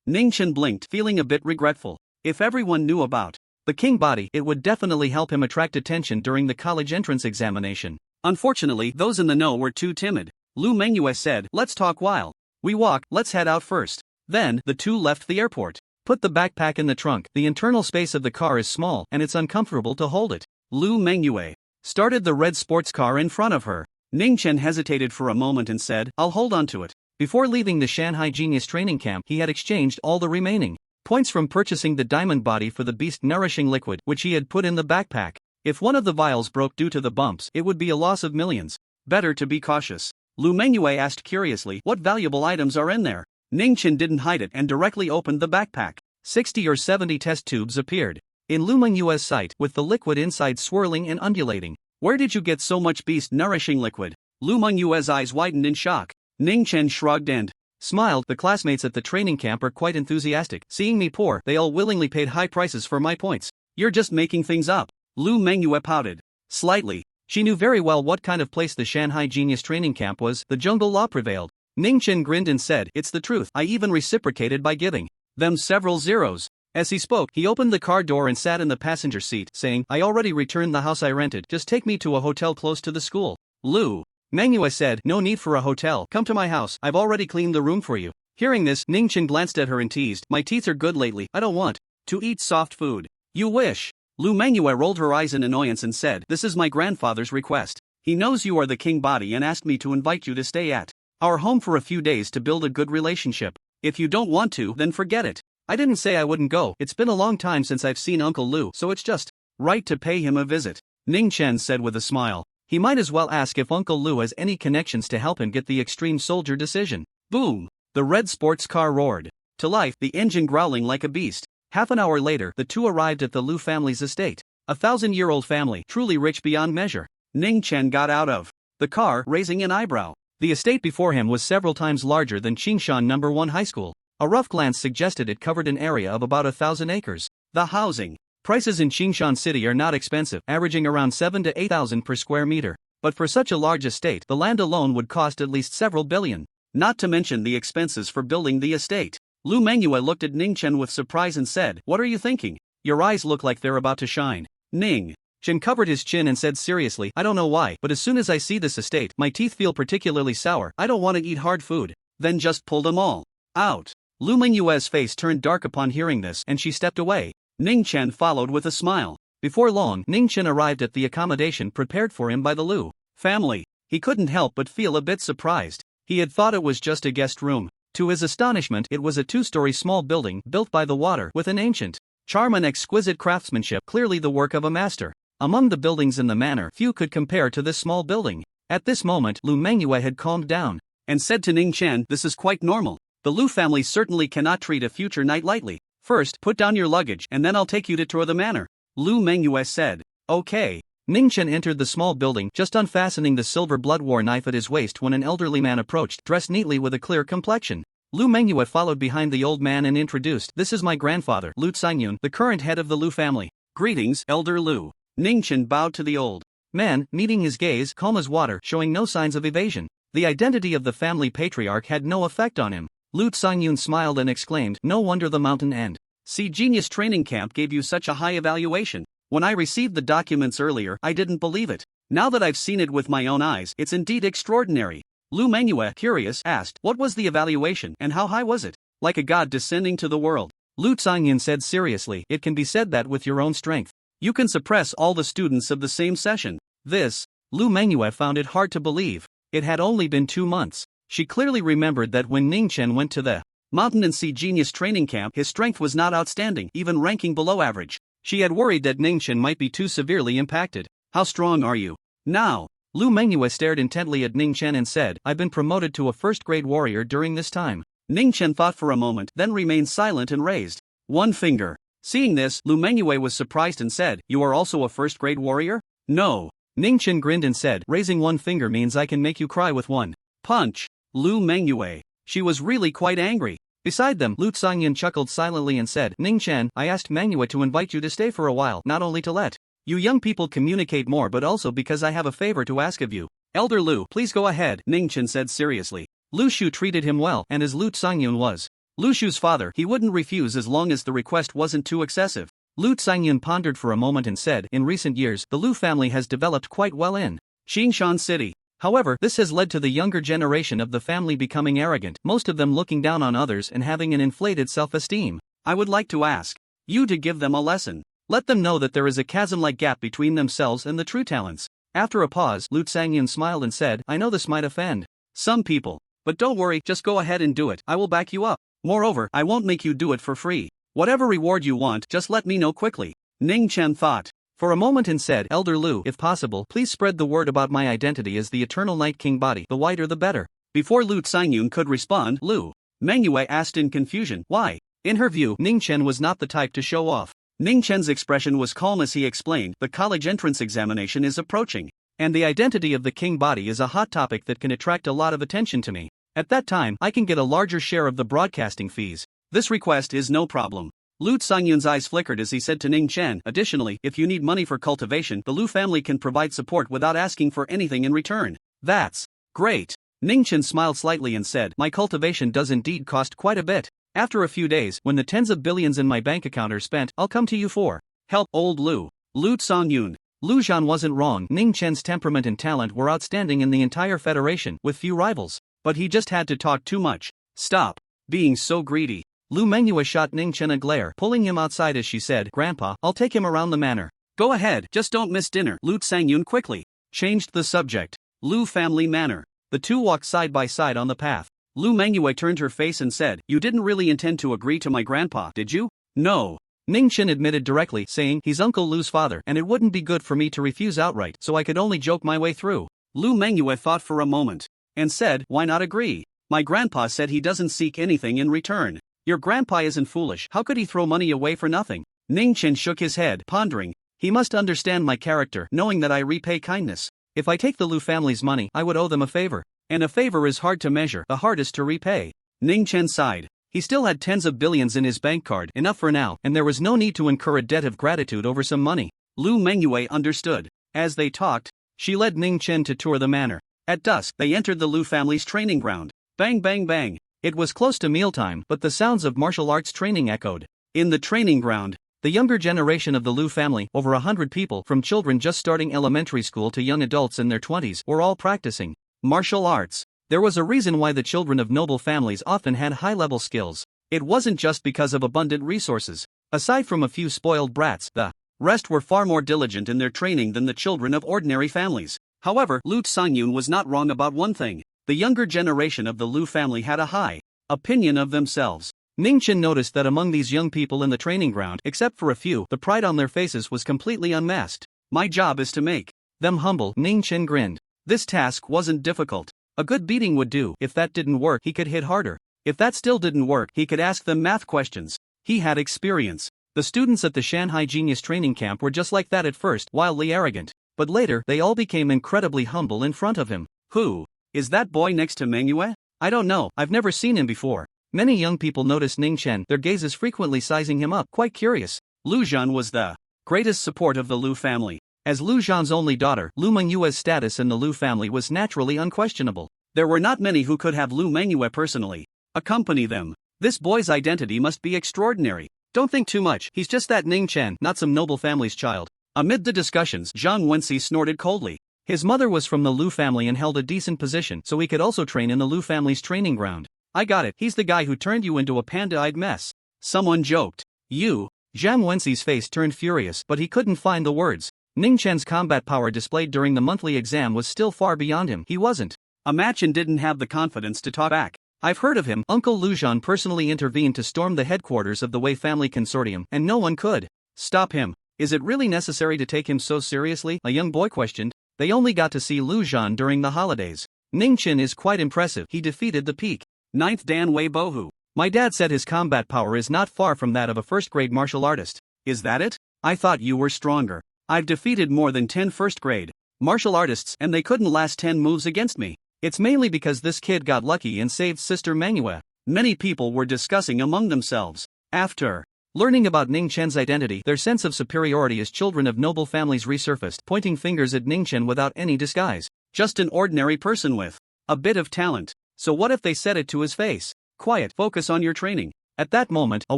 Ning Chen blinked, feeling a bit regretful. If everyone knew about the king body, it would definitely help him attract attention during the college entrance examination. Unfortunately, those in the know were too timid. Lu Mengyue said, "Let's talk while we walk, let's head out first." Then, the two left the airport. "Put the backpack in the trunk. The internal space of the car is small, and it's uncomfortable to hold it." Lu Mengyue started the red sports car in front of her. Ning Chen hesitated for a moment and said, "I'll hold on to it." Before leaving the Shanghai Genius training camp, he had exchanged all the remaining points from purchasing the diamond body for the beast nourishing liquid, which he had put in the backpack. If one of the vials broke due to the bumps, it would be a loss of millions. Better to be cautious. Lu Mengyue asked curiously, "What valuable items are in there?" Ning Chen didn't hide it and directly opened the backpack. 60 or 70 test tubes appeared in Lu Mengyue's sight, with the liquid inside swirling and undulating. "Where did you get so much beast nourishing liquid?" Lu Mengyue's eyes widened in shock. Ning Chen shrugged and smiled. "The classmates at the training camp are quite enthusiastic. Seeing me poor, they all willingly paid high prices for my points." "You're just making things up." Lu Mengyue pouted slightly. She knew very well what kind of place the Shanghai Genius training camp was. The jungle law prevailed. Ning Chen grinned and said, "It's the truth. I even reciprocated by giving them several zeros." As he spoke, he opened the car door and sat in the passenger seat, saying, "I already returned the house I rented. Just take me to a hotel close to the school." Lu Mengyue said, "No need for a hotel. Come to my house. I've already cleaned the room for you." Hearing this, Ning Chen glanced at her and teased, "My teeth are good lately. I don't want to eat soft food." "You wish." Lu Mengyue rolled her eyes in annoyance and said, "This is my grandfather's request. He knows you are the king body and asked me to invite you to stay at our home for a few days to build a good relationship. If you don't want to, then forget it." "I didn't say I wouldn't go. It's been a long time since I've seen Uncle Lu, so it's just right to pay him a visit," Ning Chen said with a smile. He might as well ask if Uncle Lu has any connections to help him get the extreme soldier decision. Boom! The red sports car roared to life, the engine growling like a beast. Half an hour later, the two arrived at the Lu family's estate. A 1,000-year-old family, truly rich beyond measure. Ning Chen got out of the car, raising an eyebrow. The estate before him was several times larger than Qingshan No. 1 High School. A rough glance suggested it covered an area of about 1,000 acres. The housing prices in Qingshan City are not expensive, averaging around 7,000 to 8,000 per square meter. But for such a large estate, the land alone would cost at least several billion. Not to mention the expenses for building the estate. Lu Mengyue looked at Ning Chen with surprise and said, "What are you thinking? Your eyes look like they're about to shine." Ning Chen covered his chin and said seriously, "I don't know why, but as soon as I see this estate, my teeth feel particularly sour. I don't want to eat hard food." "Then just pull them all out." Lu Mengyue's face turned dark upon hearing this, and she stepped away. Ning Chen followed with a smile. Before long, Ning Chen arrived at the accommodation prepared for him by the Lu family. He couldn't help but feel a bit surprised. He had thought it was just a guest room. To his astonishment, it was a two-story small building built by the water with an ancient charm and exquisite craftsmanship, clearly the work of a master. Among the buildings in the manor, few could compare to this small building. At this moment, Lu Mengyue had calmed down and said to Ning Chen, "This is quite normal. The Lu family certainly cannot treat a future knight lightly. First, put down your luggage and then I'll take you to tour the manor." Lu Mengyue said. "Okay." Ning Chen entered the small building, just unfastening the silver blood war knife at his waist when an elderly man approached, dressed neatly with a clear complexion. Lu Mengyue followed behind the old man and introduced, "This is my grandfather, Lu Tsangyun, the current head of the Lu family." "Greetings, Elder Lu." Ning Chen bowed to the old man, meeting his gaze, calm as water, showing no signs of evasion. The identity of the family patriarch had no effect on him. Lu Tsangyun smiled and exclaimed, "No wonder the mountain and sea genius training camp gave you such a high evaluation. When I received the documents earlier, I didn't believe it. Now that I've seen it with my own eyes, it's indeed extraordinary." Lu Mengyue, curious, asked, "What was the evaluation and how high was it?" "Like a god descending to the world." Lu Tsangyun said seriously, "It can be said that with your own strength, you can suppress all the students of the same session." This, Lu Mengyue found it hard to believe. It had only been 2 months. She clearly remembered that when Ning Chen went to the Mountain and Sea Genius training camp, his strength was not outstanding, even ranking below average. She had worried that Ning Chen might be too severely impacted. "How strong are you now?" Lu Mengyue stared intently at Ning Chen and said, "I've been promoted to a first-grade warrior during this time." Ning Chen thought for a moment, then remained silent and raised one finger. Seeing this, Lu Mengyue was surprised and said, "You are also a first-grade warrior?" "No." Ning Chen grinned and said, "Raising one finger means I can make you cry with one punch." Lu Mengyue. She was really quite angry. Beside them, Lu Tsangyun chuckled silently and said, "Ning Chen, I asked Mengyue to invite you to stay for a while, not only to let you young people communicate more but also because I have a favor to ask of you." "Elder Lu, please go ahead," Ning Chen said seriously. Lu Shu treated him well, and as Lu Tsangyun was Lu Shu's father, he wouldn't refuse as long as the request wasn't too excessive. Lu Tsangyun pondered for a moment and said, "In recent years, the Lu family has developed quite well in Xingshan City. However, this has led to the younger generation of the family becoming arrogant, most of them looking down on others and having an inflated self-esteem. I would like to ask you to give them a lesson. Let them know that there is a chasm-like gap between themselves and the true talents." After a pause, Lu Tsangyun smiled and said, "I know this might offend some people, but don't worry, just go ahead and do it. I will back you up. Moreover, I won't make you do it for free. Whatever reward you want, just let me know quickly." Ning Chen thought for a moment and said, "Elder Lu, if possible, please spread the word about my identity as the Eternal Night King body, the wider the better." Before Lu Tsangyun could respond, Lu Mengyue asked in confusion, "Why?" In her view, Ning Chen was not the type to show off. Ning Chen's expression was calm as he explained, "The college entrance examination is approaching, and the identity of the king body is a hot topic that can attract a lot of attention to me. At that time, I can get a larger share of the broadcasting fees. This request is no problem." Lu Tsangyun's eyes flickered as he said to Ning Chen, "Additionally, if you need money for cultivation, the Lu family can provide support without asking for anything in return." "That's great." Ning Chen smiled slightly and said, "My cultivation does indeed cost quite a bit. After a few days, when the tens of billions in my bank account are spent, I'll come to you for help." Old Lu Tsangyun. Lu Zhan wasn't wrong. Ning Chen's temperament and talent were outstanding in the entire federation, with few rivals. But he just had to talk too much. "Stop being so greedy." Lu Mengyue shot Ning Chen a glare, pulling him outside as she said, "Grandpa, I'll take him around the manor." "Go ahead, just don't miss dinner." Lu Tsangyun quickly changed the subject. Lu family manor. The two walked side by side on the path. Lu Mengyue turned her face and said, "You didn't really intend to agree to my grandpa, did you?" "No." Ning Chen admitted directly, saying, "He's Uncle Lu's father, and it wouldn't be good for me to refuse outright, so I could only joke my way through." Lu Mengyue thought for a moment and said, "Why not agree? My grandpa said he doesn't seek anything in return." "Your grandpa isn't foolish, how could he throw money away for nothing?" Ning Chen shook his head, pondering. "He must understand my character, knowing that I repay kindness. If I take the Lu family's money, I would owe them a favor. And a favor is hard to measure, the hardest to repay." Ning Chen sighed. He still had tens of billions in his bank card, enough for now, and there was no need to incur a debt of gratitude over some money. Lu Mengyue understood. As they talked, she led Ning Chen to tour the manor. At dusk, they entered the Lu family's training ground. Bang bang bang. It was close to mealtime, but the sounds of martial arts training echoed. In the training ground, the younger generation of the Lu family, over 100 people, from children just starting elementary school to young adults in their 20s, were all practicing martial arts. There was a reason why the children of noble families often had high-level skills. It wasn't just because of abundant resources. Aside from a few spoiled brats, the Rest were far more diligent in their training than the children of ordinary families. However, Lu Sangyun was not wrong about one thing. The younger generation of the Lu family had a high opinion of themselves. Ning Chen noticed that among these young people in the training ground, except for a few, the pride on their faces was completely unmasked. My job is to make them humble, Ning Chen grinned. This task wasn't difficult. A good beating would do. If that didn't work, he could hit harder. If that still didn't work, he could ask them math questions. He had experience. The students at the Shanghai Genius Training Camp were just like that at first, wildly arrogant. But later, they all became incredibly humble in front of him. Who is that boy next to Manhwa? I don't know, I've never seen him before. Many young people noticed Ning Chen, their gazes frequently sizing him up, quite curious. Lu Zhan was the greatest support of the Lu family. As Lu Zhan's only daughter, Lu Mengyue's status in the Lu family was naturally unquestionable. There were not many who could have Lu Mengyue personally accompany them. This boy's identity must be extraordinary. Don't think too much, he's just that Ning Chen, not some noble family's child. Amid the discussions, Zhang Wenxi snorted coldly. His mother was from the Lu family and held a decent position, so he could also train in the Lu family's training ground. I got it, he's the guy who turned you into a panda-eyed mess. Someone joked. You? Zhang Wenxi's face turned furious, but he couldn't find the words. Ning Chen's combat power displayed during the monthly exam was still far beyond him. He wasn't a match and didn't have the confidence to talk back. I've heard of him. Uncle Lu Zhan personally intervened to storm the headquarters of the Wei Family Consortium, and no one could stop him. Is it really necessary to take him so seriously? A young boy questioned. They only got to see Lu Zhan during the holidays. Ning Chen is quite impressive. He defeated the peak 9th Dan Wei Bohu. My dad said his combat power is not far from that of a first-grade martial artist. Is that it? I thought you were stronger. I've defeated more than 10 first-grade martial artists and they couldn't last 10 moves against me. It's mainly because this kid got lucky and saved Sister Manhwa. Many people were discussing among themselves. After learning about Ning Chen's identity, their sense of superiority as children of noble families resurfaced, pointing fingers at Ning Chen without any disguise. Just an ordinary person with a bit of talent. So what if they said it to his face? Quiet, focus on your training. At that moment, a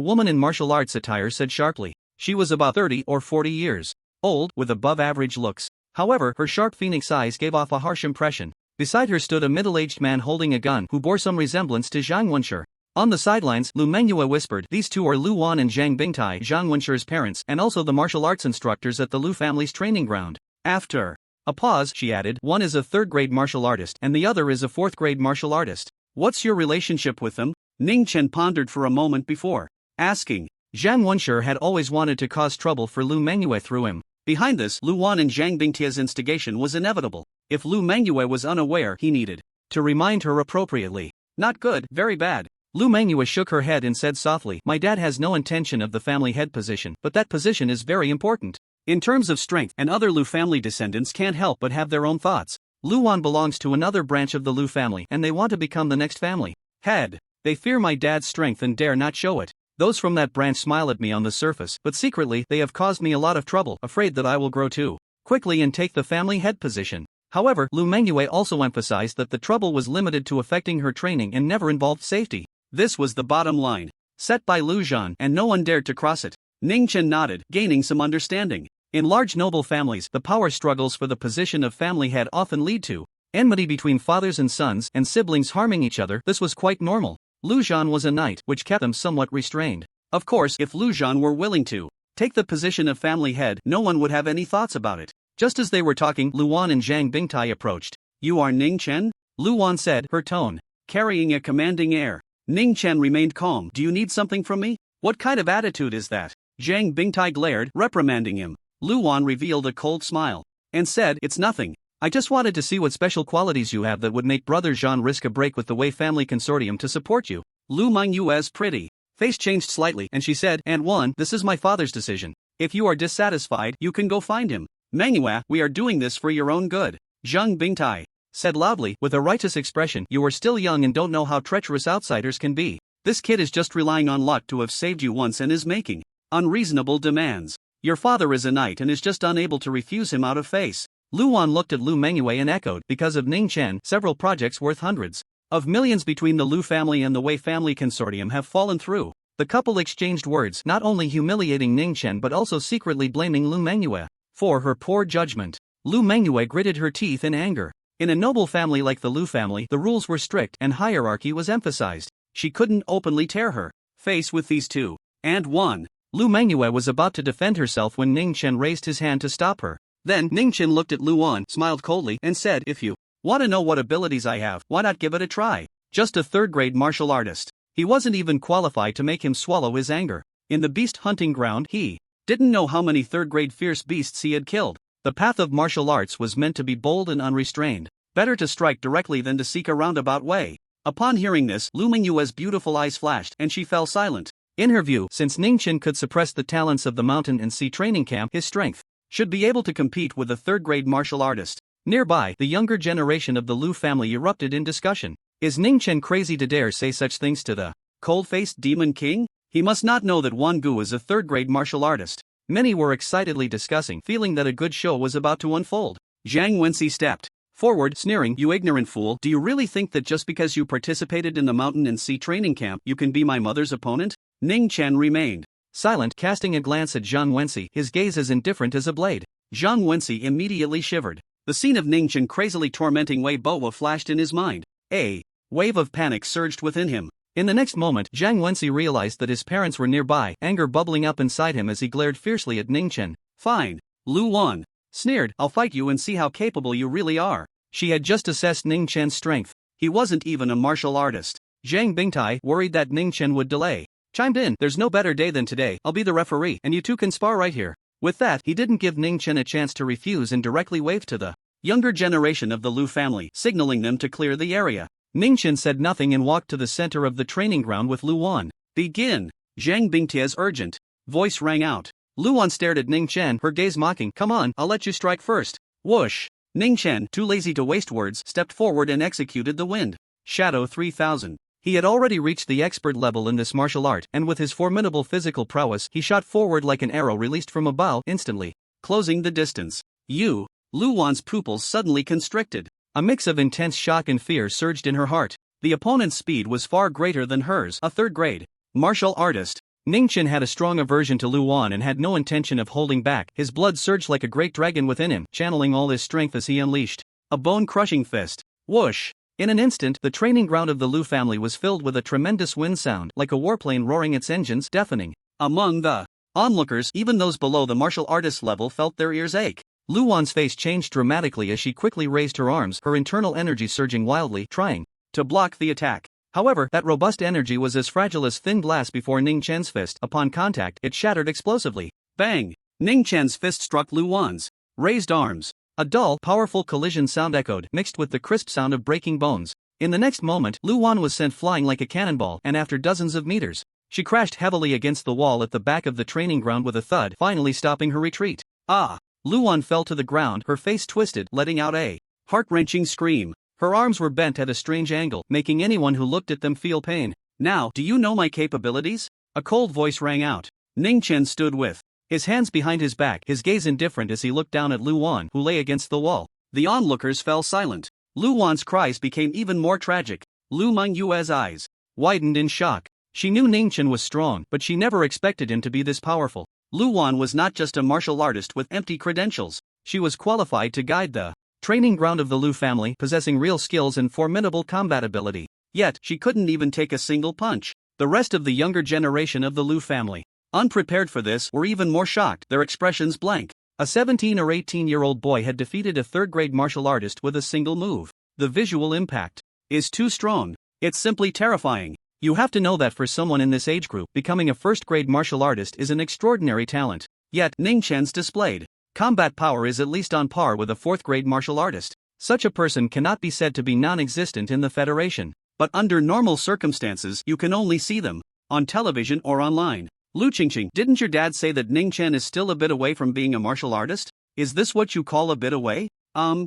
woman in martial arts attire said sharply. She was about 30 or 40 years old, with above-average looks. However, her sharp phoenix eyes gave off a harsh impression. Beside her stood a middle-aged man holding a gun who bore some resemblance to Zhang Wenshi. On the sidelines, Lu Mengyue whispered, "These two are Lu Wan and Zhang Bingtai, Zhang Wenshi's parents, and also the martial arts instructors at the Lu family's training ground." After a pause, she added, "One is a third-grade martial artist and the other is a fourth-grade martial artist. What's your relationship with them?" Ning Chen pondered for a moment before asking. Zhang Wenshi had always wanted to cause trouble for Lu Mengyue through him. Behind this, Lu Wan and Zhang Bingtai's instigation was inevitable. If Lu Mengyue was unaware, he needed to remind her appropriately. Not good, very bad. Lu Mengyue shook her head and said softly, "My dad has no intention of the family head position, but that position is very important. In terms of strength, and other Lu family descendants can't help but have their own thoughts. Lu Wan belongs to another branch of the Lu family, and they want to become the next family head. They fear my dad's strength and dare not show it. Those from that branch smile at me on the surface, but secretly, they have caused me a lot of trouble, afraid that I will grow too quickly and take the family head position." However, Lu Mengyue also emphasized that the trouble was limited to affecting her training and never involved safety. This was the bottom line set by Lu Zhan, and no one dared to cross it. Ning Chen nodded, gaining some understanding. In large noble families, the power struggles for the position of family head often lead to enmity between fathers and sons, and siblings harming each other. This was quite normal. Lu Zhan was a knight, which kept them somewhat restrained. Of course, if Lu Zhan were willing to take the position of family head, no one would have any thoughts about it. Just as they were talking, Lu Wan and Zhang Bingtai approached. "You are Ning Chen?" Lu Wan said, her tone carrying a commanding air. Ning Chen remained calm. "Do you need something from me? What kind of attitude is that?" Zhang Bingtai glared, reprimanding him. Lu Wan revealed a cold smile and said, "It's nothing. I just wanted to see what special qualities you have that would make Brother Zhan risk a break with the Wei Family Consortium to support you." Lu Mengyue's pretty face changed slightly, and she said, "And one, this is my father's decision. If you are dissatisfied, you can go find him." "Manhwa, we are doing this for your own good," Zhang Bingtai said loudly, with a righteous expression. "You are still young and don't know how treacherous outsiders can be. This kid is just relying on luck to have saved you once and is making unreasonable demands. Your father is a knight and is just unable to refuse him out of face." Lu Wan looked at Lu Mengyue and echoed, "Because of Ning Chen, several projects worth hundreds of millions between the Lu family and the Wei Family Consortium have fallen through." The couple exchanged words, not only humiliating Ning Chen but also secretly blaming Lu Mengyue for her poor judgment. Lu Mengyue gritted her teeth in anger. In a noble family like the Lu family, the rules were strict and hierarchy was emphasized. She couldn't openly tear her face with these two. And one. Lu Manhwa was about to defend herself when Ning Chen raised his hand to stop her. Then, Ning Chen looked at Lu Wan, smiled coldly, and said, "If you want to know what abilities I have, why not give it a try? Just a third-grade martial artist." He wasn't even qualified to make him swallow his anger. In the beast hunting ground, he didn't know how many third-grade fierce beasts he had killed. The path of martial arts was meant to be bold and unrestrained. Better to strike directly than to seek a roundabout way. Upon hearing this, Lu Mingyue's beautiful eyes flashed and she fell silent. In her view, since Ning Chen could suppress the talents of the mountain and sea training camp, his strength should be able to compete with a third-grade martial artist. Nearby, the younger generation of the Lu family erupted in discussion. Is Ning Chen crazy to dare say such things to the cold-faced demon king? He must not know that Wan Gu is a third-grade martial artist. Many were excitedly discussing, feeling that a good show was about to unfold. Zhang Wenxi stepped forward, sneering, "You ignorant fool, do you really think that just because you participated in the mountain and sea training camp, you can be my mother's opponent?" Ning Chen remained silent, casting a glance at Zhang Wenxi, his gaze as indifferent as a blade. Zhang Wenxi immediately shivered. The scene of Ning Chen crazily tormenting Wei Boa flashed in his mind. A wave of panic surged within him. In the next moment, Zhang Wenxi realized that his parents were nearby, anger bubbling up inside him as he glared fiercely at Ning Chen. "Fine." Lu Wan sneered, "I'll fight you and see how capable you really are." She had just assessed Ning Chen's strength. He wasn't even a martial artist. Zhang Bingtai, worried that Ning Chen would delay, chimed in, "There's no better day than today, I'll be the referee, and you two can spar right here." With that, he didn't give Ning Chen a chance to refuse and directly waved to the younger generation of the Lu family, signaling them to clear the area. Ning Chen said nothing and walked to the center of the training ground with Lu Wan. "Begin!" Zhang Bingtai's urgent voice rang out. Lu Wan stared at Ning Chen, her gaze mocking, "Come on, I'll let you strike first." Whoosh! Ning Chen, too lazy to waste words, stepped forward and executed the wind Shadow 3000. He had already reached the expert level in this martial art, and with his formidable physical prowess, he shot forward like an arrow released from a bow, instantly closing the distance. Lu Wan's pupils suddenly constricted. A mix of intense shock and fear surged in her heart. The opponent's speed was far greater than hers, a third-grade martial artist. Ning Chen had a strong aversion to Lu Wan and had no intention of holding back. His blood surged like a great dragon within him, channeling all his strength as he unleashed a bone-crushing fist. Whoosh! In an instant, the training ground of the Lu family was filled with a tremendous wind sound, like a warplane roaring its engines, deafening. Among the onlookers, even those below the martial artist level felt their ears ache. Lu Wan's face changed dramatically as she quickly raised her arms, her internal energy surging wildly, trying to block the attack. However, that robust energy was as fragile as thin glass before Ning Chen's fist. Upon contact, it shattered explosively. Bang! Ning Chen's fist struck Lu Wan's raised arms. A dull, powerful collision sound echoed, mixed with the crisp sound of breaking bones. In the next moment, Lu Wan was sent flying like a cannonball, and after dozens of meters, she crashed heavily against the wall at the back of the training ground with a thud, finally stopping her retreat. Ah! Lu Wan fell to the ground, her face twisted, letting out a heart-wrenching scream. Her arms were bent at a strange angle, making anyone who looked at them feel pain. "Now, do you know my capabilities?" A cold voice rang out. Ning Chen stood with his hands behind his back, his gaze indifferent as he looked down at Lu Wan, who lay against the wall. The onlookers fell silent. Lu Wan's cries became even more tragic. Lu Mingyue's eyes widened in shock. She knew Ning Chen was strong, but she never expected him to be this powerful. Lu Wan was not just a martial artist with empty credentials. She was qualified to guide the training ground of the Lu family, possessing real skills and formidable combat ability. Yet, she couldn't even take a single punch. The rest of the younger generation of the Lu family, unprepared for this, were even more shocked, their expressions blank. A 17 or 18-year-old boy had defeated a third-grade martial artist with a single move. The visual impact is too strong. It's simply terrifying. You have to know that for someone in this age group, becoming a first-grade martial artist is an extraordinary talent. Yet, Ning Chen's displayed combat power is at least on par with a fourth-grade martial artist. Such a person cannot be said to be non-existent in the Federation. But under normal circumstances, you can only see them on television or online. Lu Qingqing, didn't your dad say that Ning Chen is still a bit away from being a martial artist? Is this what you call a bit away?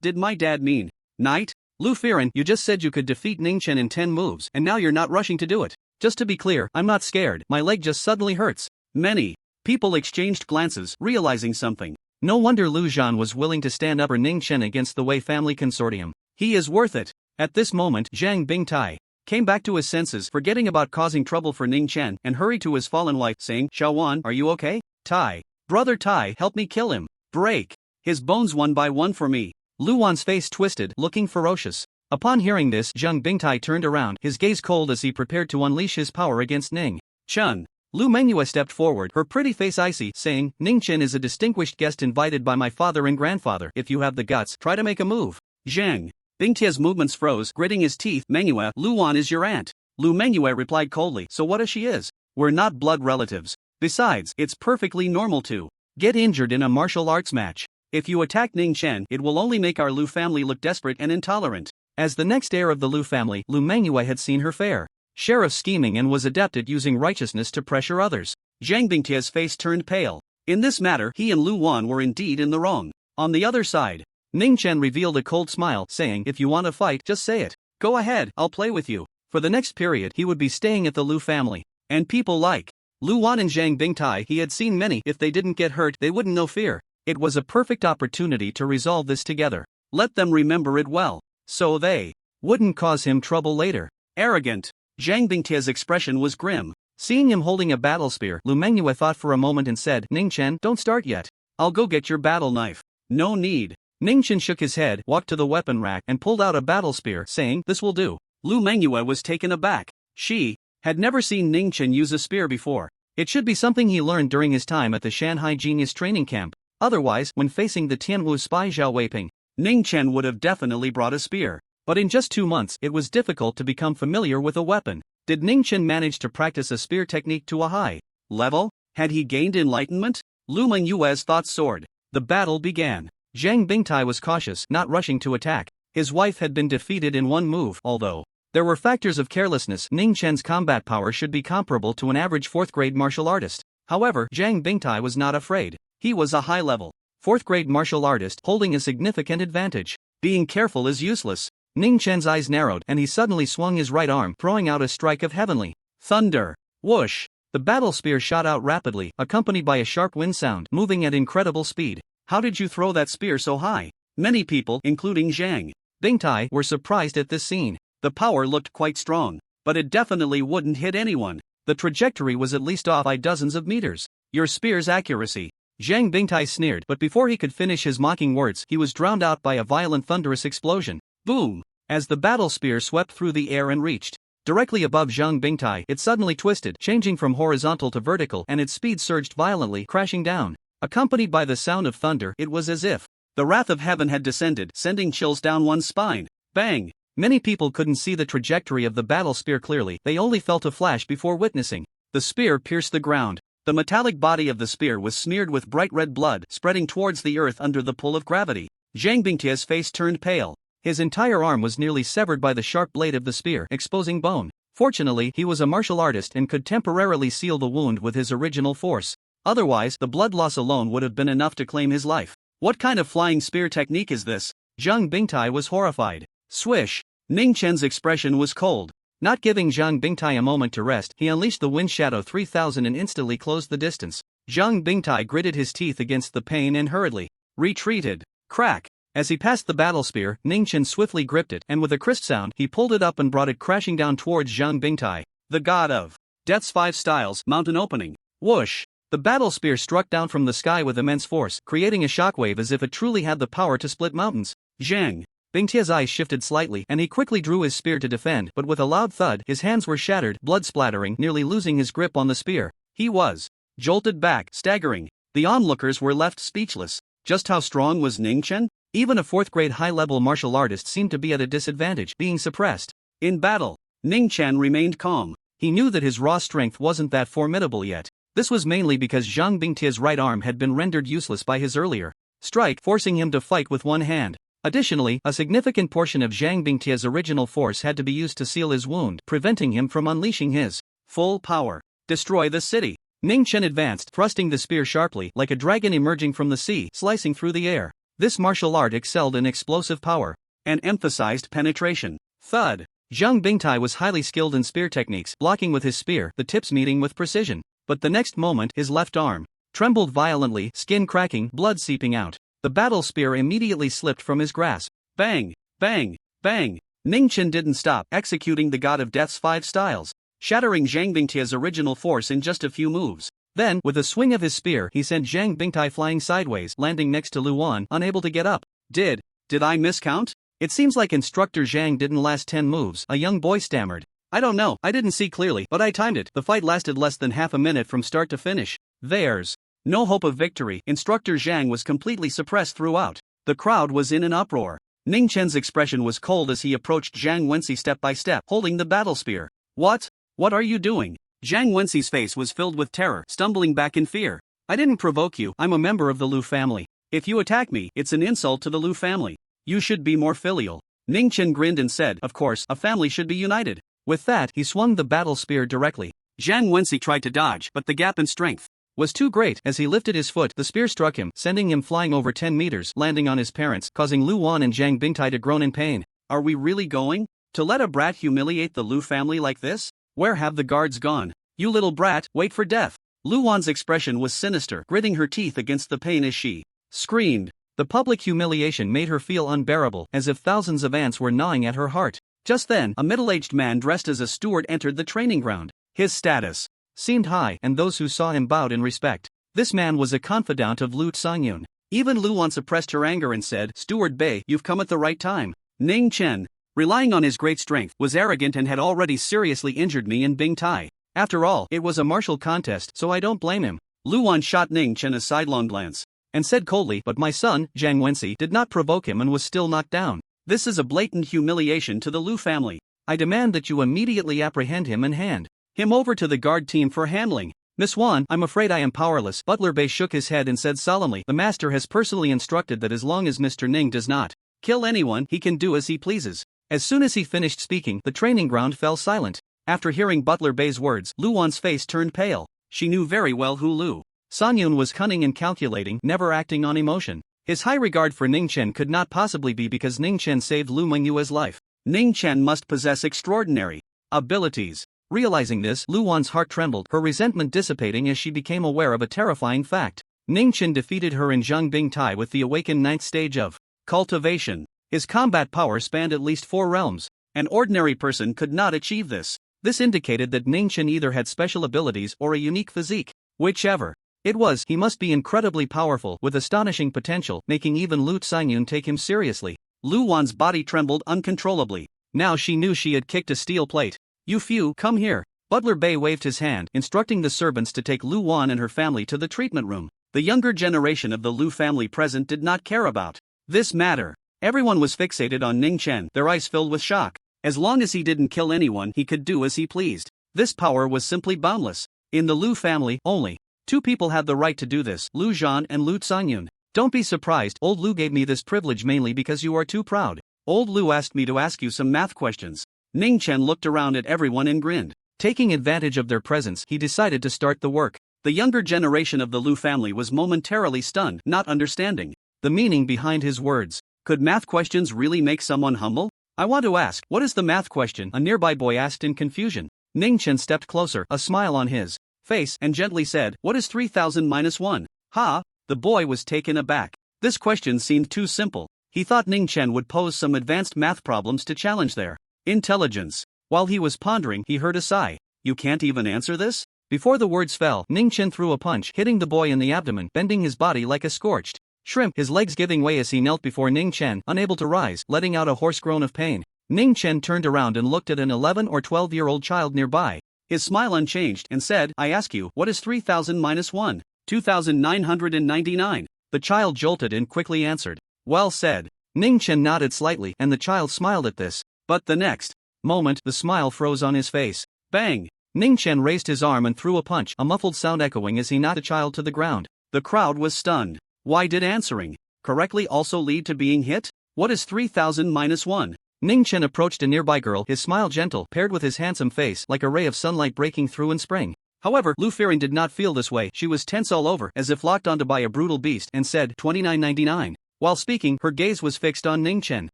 Did my dad mean knight? Lu Firen, you just said you could defeat Ning Chen in 10 moves, and now you're not rushing to do it. Just to be clear, I'm not scared, my leg just suddenly hurts. Many people exchanged glances, realizing something. No wonder Lu Zhan was willing to stand up for Ning Chen against the Wei family consortium. He is worth it. At this moment, Zhang Bingtai came back to his senses, forgetting about causing trouble for Ning Chen, and hurried to his fallen wife, saying, "Xiaowan, are you okay? Tai. Brother Tai, help me kill him. Break his bones one by one for me." Lu Wan's face twisted, looking ferocious. Upon hearing this, Zhang Bingtai turned around, his gaze cold as he prepared to unleash his power against Ning Chen. Lu Manhwa stepped forward, her pretty face icy, saying, Ningchen is a distinguished guest invited by my father and grandfather. If you have the guts, try to make a move. Zhang Bingtia's movements froze, gritting his teeth. Manhwa, Luan is your aunt. Lu Manhwa replied coldly. So what if she is? We're not blood relatives. Besides, it's perfectly normal to get injured in a martial arts match. If you attack Ningchen, it will only make our Lu family look desperate and intolerant. As the next heir of the Lu family, Lu Manhwa had seen her fair share of scheming and was adept at using righteousness to pressure others. Zhang Bingtia's face turned pale. In this matter, he and Lu Wan were indeed in the wrong. On the other side, Ningchen revealed a cold smile, saying, if you want to fight, just say it. Go ahead, I'll play with you. For the next period, he would be staying at the Lu family. And people like Lu Wan and Zhang Bingtai, he had seen many. If they didn't get hurt, they wouldn't know fear. It was a perfect opportunity to resolve this together. Let them remember it well, so they wouldn't cause him trouble later. Arrogant. Zhang Bingtia's expression was grim. Seeing him holding a battle spear, Lu Manhwa thought for a moment and said, Ningchen, don't start yet. I'll go get your battle knife. No need. Ningchen shook his head, walked to the weapon rack and pulled out a battle spear, saying, this will do. Lu Manhwa was taken aback. She had never seen Ningchen use a spear before. It should be something he learned during his time at the Shanghai Genius Training Camp. Otherwise, when facing the Tianwu spy Zhao Weiping, Ningchen would have definitely brought a spear. But in just 2 months, it was difficult to become familiar with a weapon. Did Ningchen manage to practice a spear technique to a high level? Had he gained enlightenment? Lu Manhwa's thoughts soared. The battle began. Zhang Bingtai was cautious, not rushing to attack. His wife had been defeated in one move, although there were factors of carelessness. Ningchen's combat power should be comparable to an average 4th-grade martial artist. However, Zhang Bingtai was not afraid. He was a high-level 4th-grade martial artist, holding a significant advantage. Being careful is useless. Ningchen's eyes narrowed, and he suddenly swung his right arm, throwing out a strike of heavenly thunder. Whoosh! The battle spear shot out rapidly, accompanied by a sharp wind sound, moving at incredible speed. How did you throw that spear so high? Many people, including Zhang Bingtai, were surprised at this scene. The power looked quite strong, but it definitely wouldn't hit anyone. The trajectory was at least off by dozens of meters. Your spear's accuracy. Zhang Bingtai sneered, but before he could finish his mocking words, he was drowned out by a violent thunderous explosion. Boom! As the battle spear swept through the air and reached directly above Zhang Bingtai, it suddenly twisted, changing from horizontal to vertical, and its speed surged violently, crashing down. Accompanied by the sound of thunder, it was as if the wrath of heaven had descended, sending chills down one's spine. Bang! Many people couldn't see the trajectory of the battle spear clearly, they only felt a flash before witnessing the spear pierce the ground. The metallic body of the spear was smeared with bright red blood, spreading towards the earth under the pull of gravity. Zhang Bingtia's face turned pale. His entire arm was nearly severed by the sharp blade of the spear, exposing bone. Fortunately, he was a martial artist and could temporarily seal the wound with his original force. Otherwise, the blood loss alone would have been enough to claim his life. What kind of flying spear technique is this? Zhang Bingtai was horrified. Swish! Ningchen's expression was cold. Not giving Zhang Bingtai a moment to rest, he unleashed the Wind Shadow 3000 and instantly closed the distance. Zhang Bingtai gritted his teeth against the pain and hurriedly retreated. Crack! As he passed the battle spear, Ningchen swiftly gripped it, and with a crisp sound, he pulled it up and brought it crashing down towards Zhang Bingtai. The god of Death's 5 styles, mountain opening. Whoosh! The battle spear struck down from the sky with immense force, creating a shockwave as if it truly had the power to split mountains. Zhang Bingtia's eyes shifted slightly, and he quickly drew his spear to defend, but with a loud thud, his hands were shattered, blood splattering, nearly losing his grip on the spear. He was jolted back, staggering. The onlookers were left speechless. Just how strong was Ningchen? Even a 4th-grade high-level martial artist seemed to be at a disadvantage, being suppressed. In battle, Ningchen remained calm. He knew that his raw strength wasn't that formidable yet. This was mainly because Zhang Bingtia's right arm had been rendered useless by his earlier strike, forcing him to fight with one hand. Additionally, a significant portion of Zhang Bingtia's original force had to be used to seal his wound, preventing him from unleashing his full power. Destroy the city. Ningchen advanced, thrusting the spear sharply, like a dragon emerging from the sea, slicing through the air. This martial art excelled in explosive power and emphasized penetration. Thud! Zhang Bingtai was highly skilled in spear techniques, blocking with his spear, the tips meeting with precision. But the next moment, his left arm trembled violently, skin cracking, blood seeping out. The battle spear immediately slipped from his grasp. Bang! Bang! Bang! Ningchen didn't stop, executing the god of death's 5 styles, shattering Zhang Bingtia's original force in just a few moves. Then, with a swing of his spear, he sent Zhang Bingtai flying sideways, landing next to Luan, unable to get up. Did I miscount? It seems like Instructor Zhang didn't last 10 moves, a young boy stammered. I don't know, I didn't see clearly, but I timed it. The fight lasted less than half a minute from start to finish. There's no hope of victory. Instructor Zhang was completely suppressed throughout. The crowd was in an uproar. Ning Chen's expression was cold as he approached Zhang Wenxi step by step, holding the battle spear. What? What are you doing? Zhang Wenxi's face was filled with terror, stumbling back in fear. I didn't provoke you, I'm a member of the Lu family. If you attack me, it's an insult to the Lu family. You should be more filial. Ning Chen grinned and said, of course, a family should be united. With that, he swung the battle spear directly. Zhang Wenxi tried to dodge, but the gap in strength was too great. As he lifted his foot, the spear struck him, sending him flying over 10 meters, landing on his parents, causing Lu Wan and Zhang Bingtai to groan in pain. Are we really going to let a brat humiliate the Lu family like this? Where have the guards gone? You little brat, wait for death. Lu Wan's expression was sinister, gritting her teeth against the pain as she screamed. The public humiliation made her feel unbearable, as if thousands of ants were gnawing at her heart. Just then, a middle-aged man dressed as a steward entered the training ground. His status seemed high, and those who saw him bowed in respect. This man was a confidant of Lu Sangyun. Even Lu Wan suppressed her anger and said, Steward Bei, you've come at the right time. Ning Chen, relying on his great strength, was arrogant and had already seriously injured me in Bingtai. After all, it was a martial contest, so I don't blame him. Lu Wan shot Ning Chen a sidelong glance and said coldly, but my son, Zhang Wenxi, did not provoke him and was still knocked down. This is a blatant humiliation to the Lu family. I demand that you immediately apprehend him and hand him over to the guard team for handling. Miss Wan, I'm afraid I am powerless. Butler Bei shook his head and said solemnly, the master has personally instructed that as long as Mr. Ning does not kill anyone, he can do as he pleases. As soon as he finished speaking, the training ground fell silent. After hearing Butler Bei's words, Lu Wan's face turned pale. She knew very well who Lu Sangyun was, cunning and calculating, never acting on emotion. His high regard for Ning Chen could not possibly be because Ning Chen saved Lu Mengyue's life. Ning Chen must possess extraordinary abilities. Realizing this, Lu Wan's heart trembled, her resentment dissipating as she became aware of a terrifying fact. Ning Chen defeated her in Zhang Bingtai with the awakened 9th stage of cultivation. His combat power spanned at least 4 realms. An ordinary person could not achieve this. This indicated that Ning Chen either had special abilities or a unique physique. Whichever it was, he must be incredibly powerful, with astonishing potential, making even Lu Sangyun take him seriously. Lu Wan's body trembled uncontrollably. Now she knew she had kicked a steel plate. You few, come here. Butler Bei waved his hand, instructing the servants to take Lu Wan and her family to the treatment room. The younger generation of the Lu family present did not care about this matter. Everyone was fixated on Ning Chen, their eyes filled with shock. As long as he didn't kill anyone, he could do as he pleased. This power was simply boundless. In the Lu family, only 2 people had the right to do this, Lu Zhan and Lu Sangyun. Don't be surprised, old Lu gave me this privilege mainly because you are too proud. Old Lu asked me to ask you some math questions. Ning Chen looked around at everyone and grinned. Taking advantage of their presence, he decided to start the work. The younger generation of the Lu family was momentarily stunned, not understanding the meaning behind his words. Could math questions really make someone humble? I want to ask, what is the math question? A nearby boy asked in confusion. Ning Chen stepped closer, a smile on his face, and gently said, what is 3000 minus 1? Ha! The boy was taken aback. This question seemed too simple. He thought Ning Chen would pose some advanced math problems to challenge their intelligence. While he was pondering, he heard a sigh. You can't even answer this? Before the words fell, Ning Chen threw a punch, hitting the boy in the abdomen, bending his body like a scorched shrimp, his legs giving way as he knelt before Ning Chen, unable to rise, letting out a hoarse groan of pain. Ning Chen turned around and looked at an 11 or 12-year-old child nearby. His smile unchanged, and said, I ask you, what is 3000 minus 1? 2999. The child jolted and quickly answered. Well said. Ning Chen nodded slightly, and the child smiled at this. But the next moment, the smile froze on his face. Bang! Ning Chen raised his arm and threw a punch, a muffled sound echoing as he knocked the child to the ground. The crowd was stunned. Why did answering correctly also lead to being hit? What is 3000 minus 1? Ning Chen approached a nearby girl, his smile gentle, paired with his handsome face, like a ray of sunlight breaking through in spring. However, Lu Fearing did not feel this way. She was tense all over, as if locked onto by a brutal beast, and said, 2999. While speaking, her gaze was fixed on Ning Chen.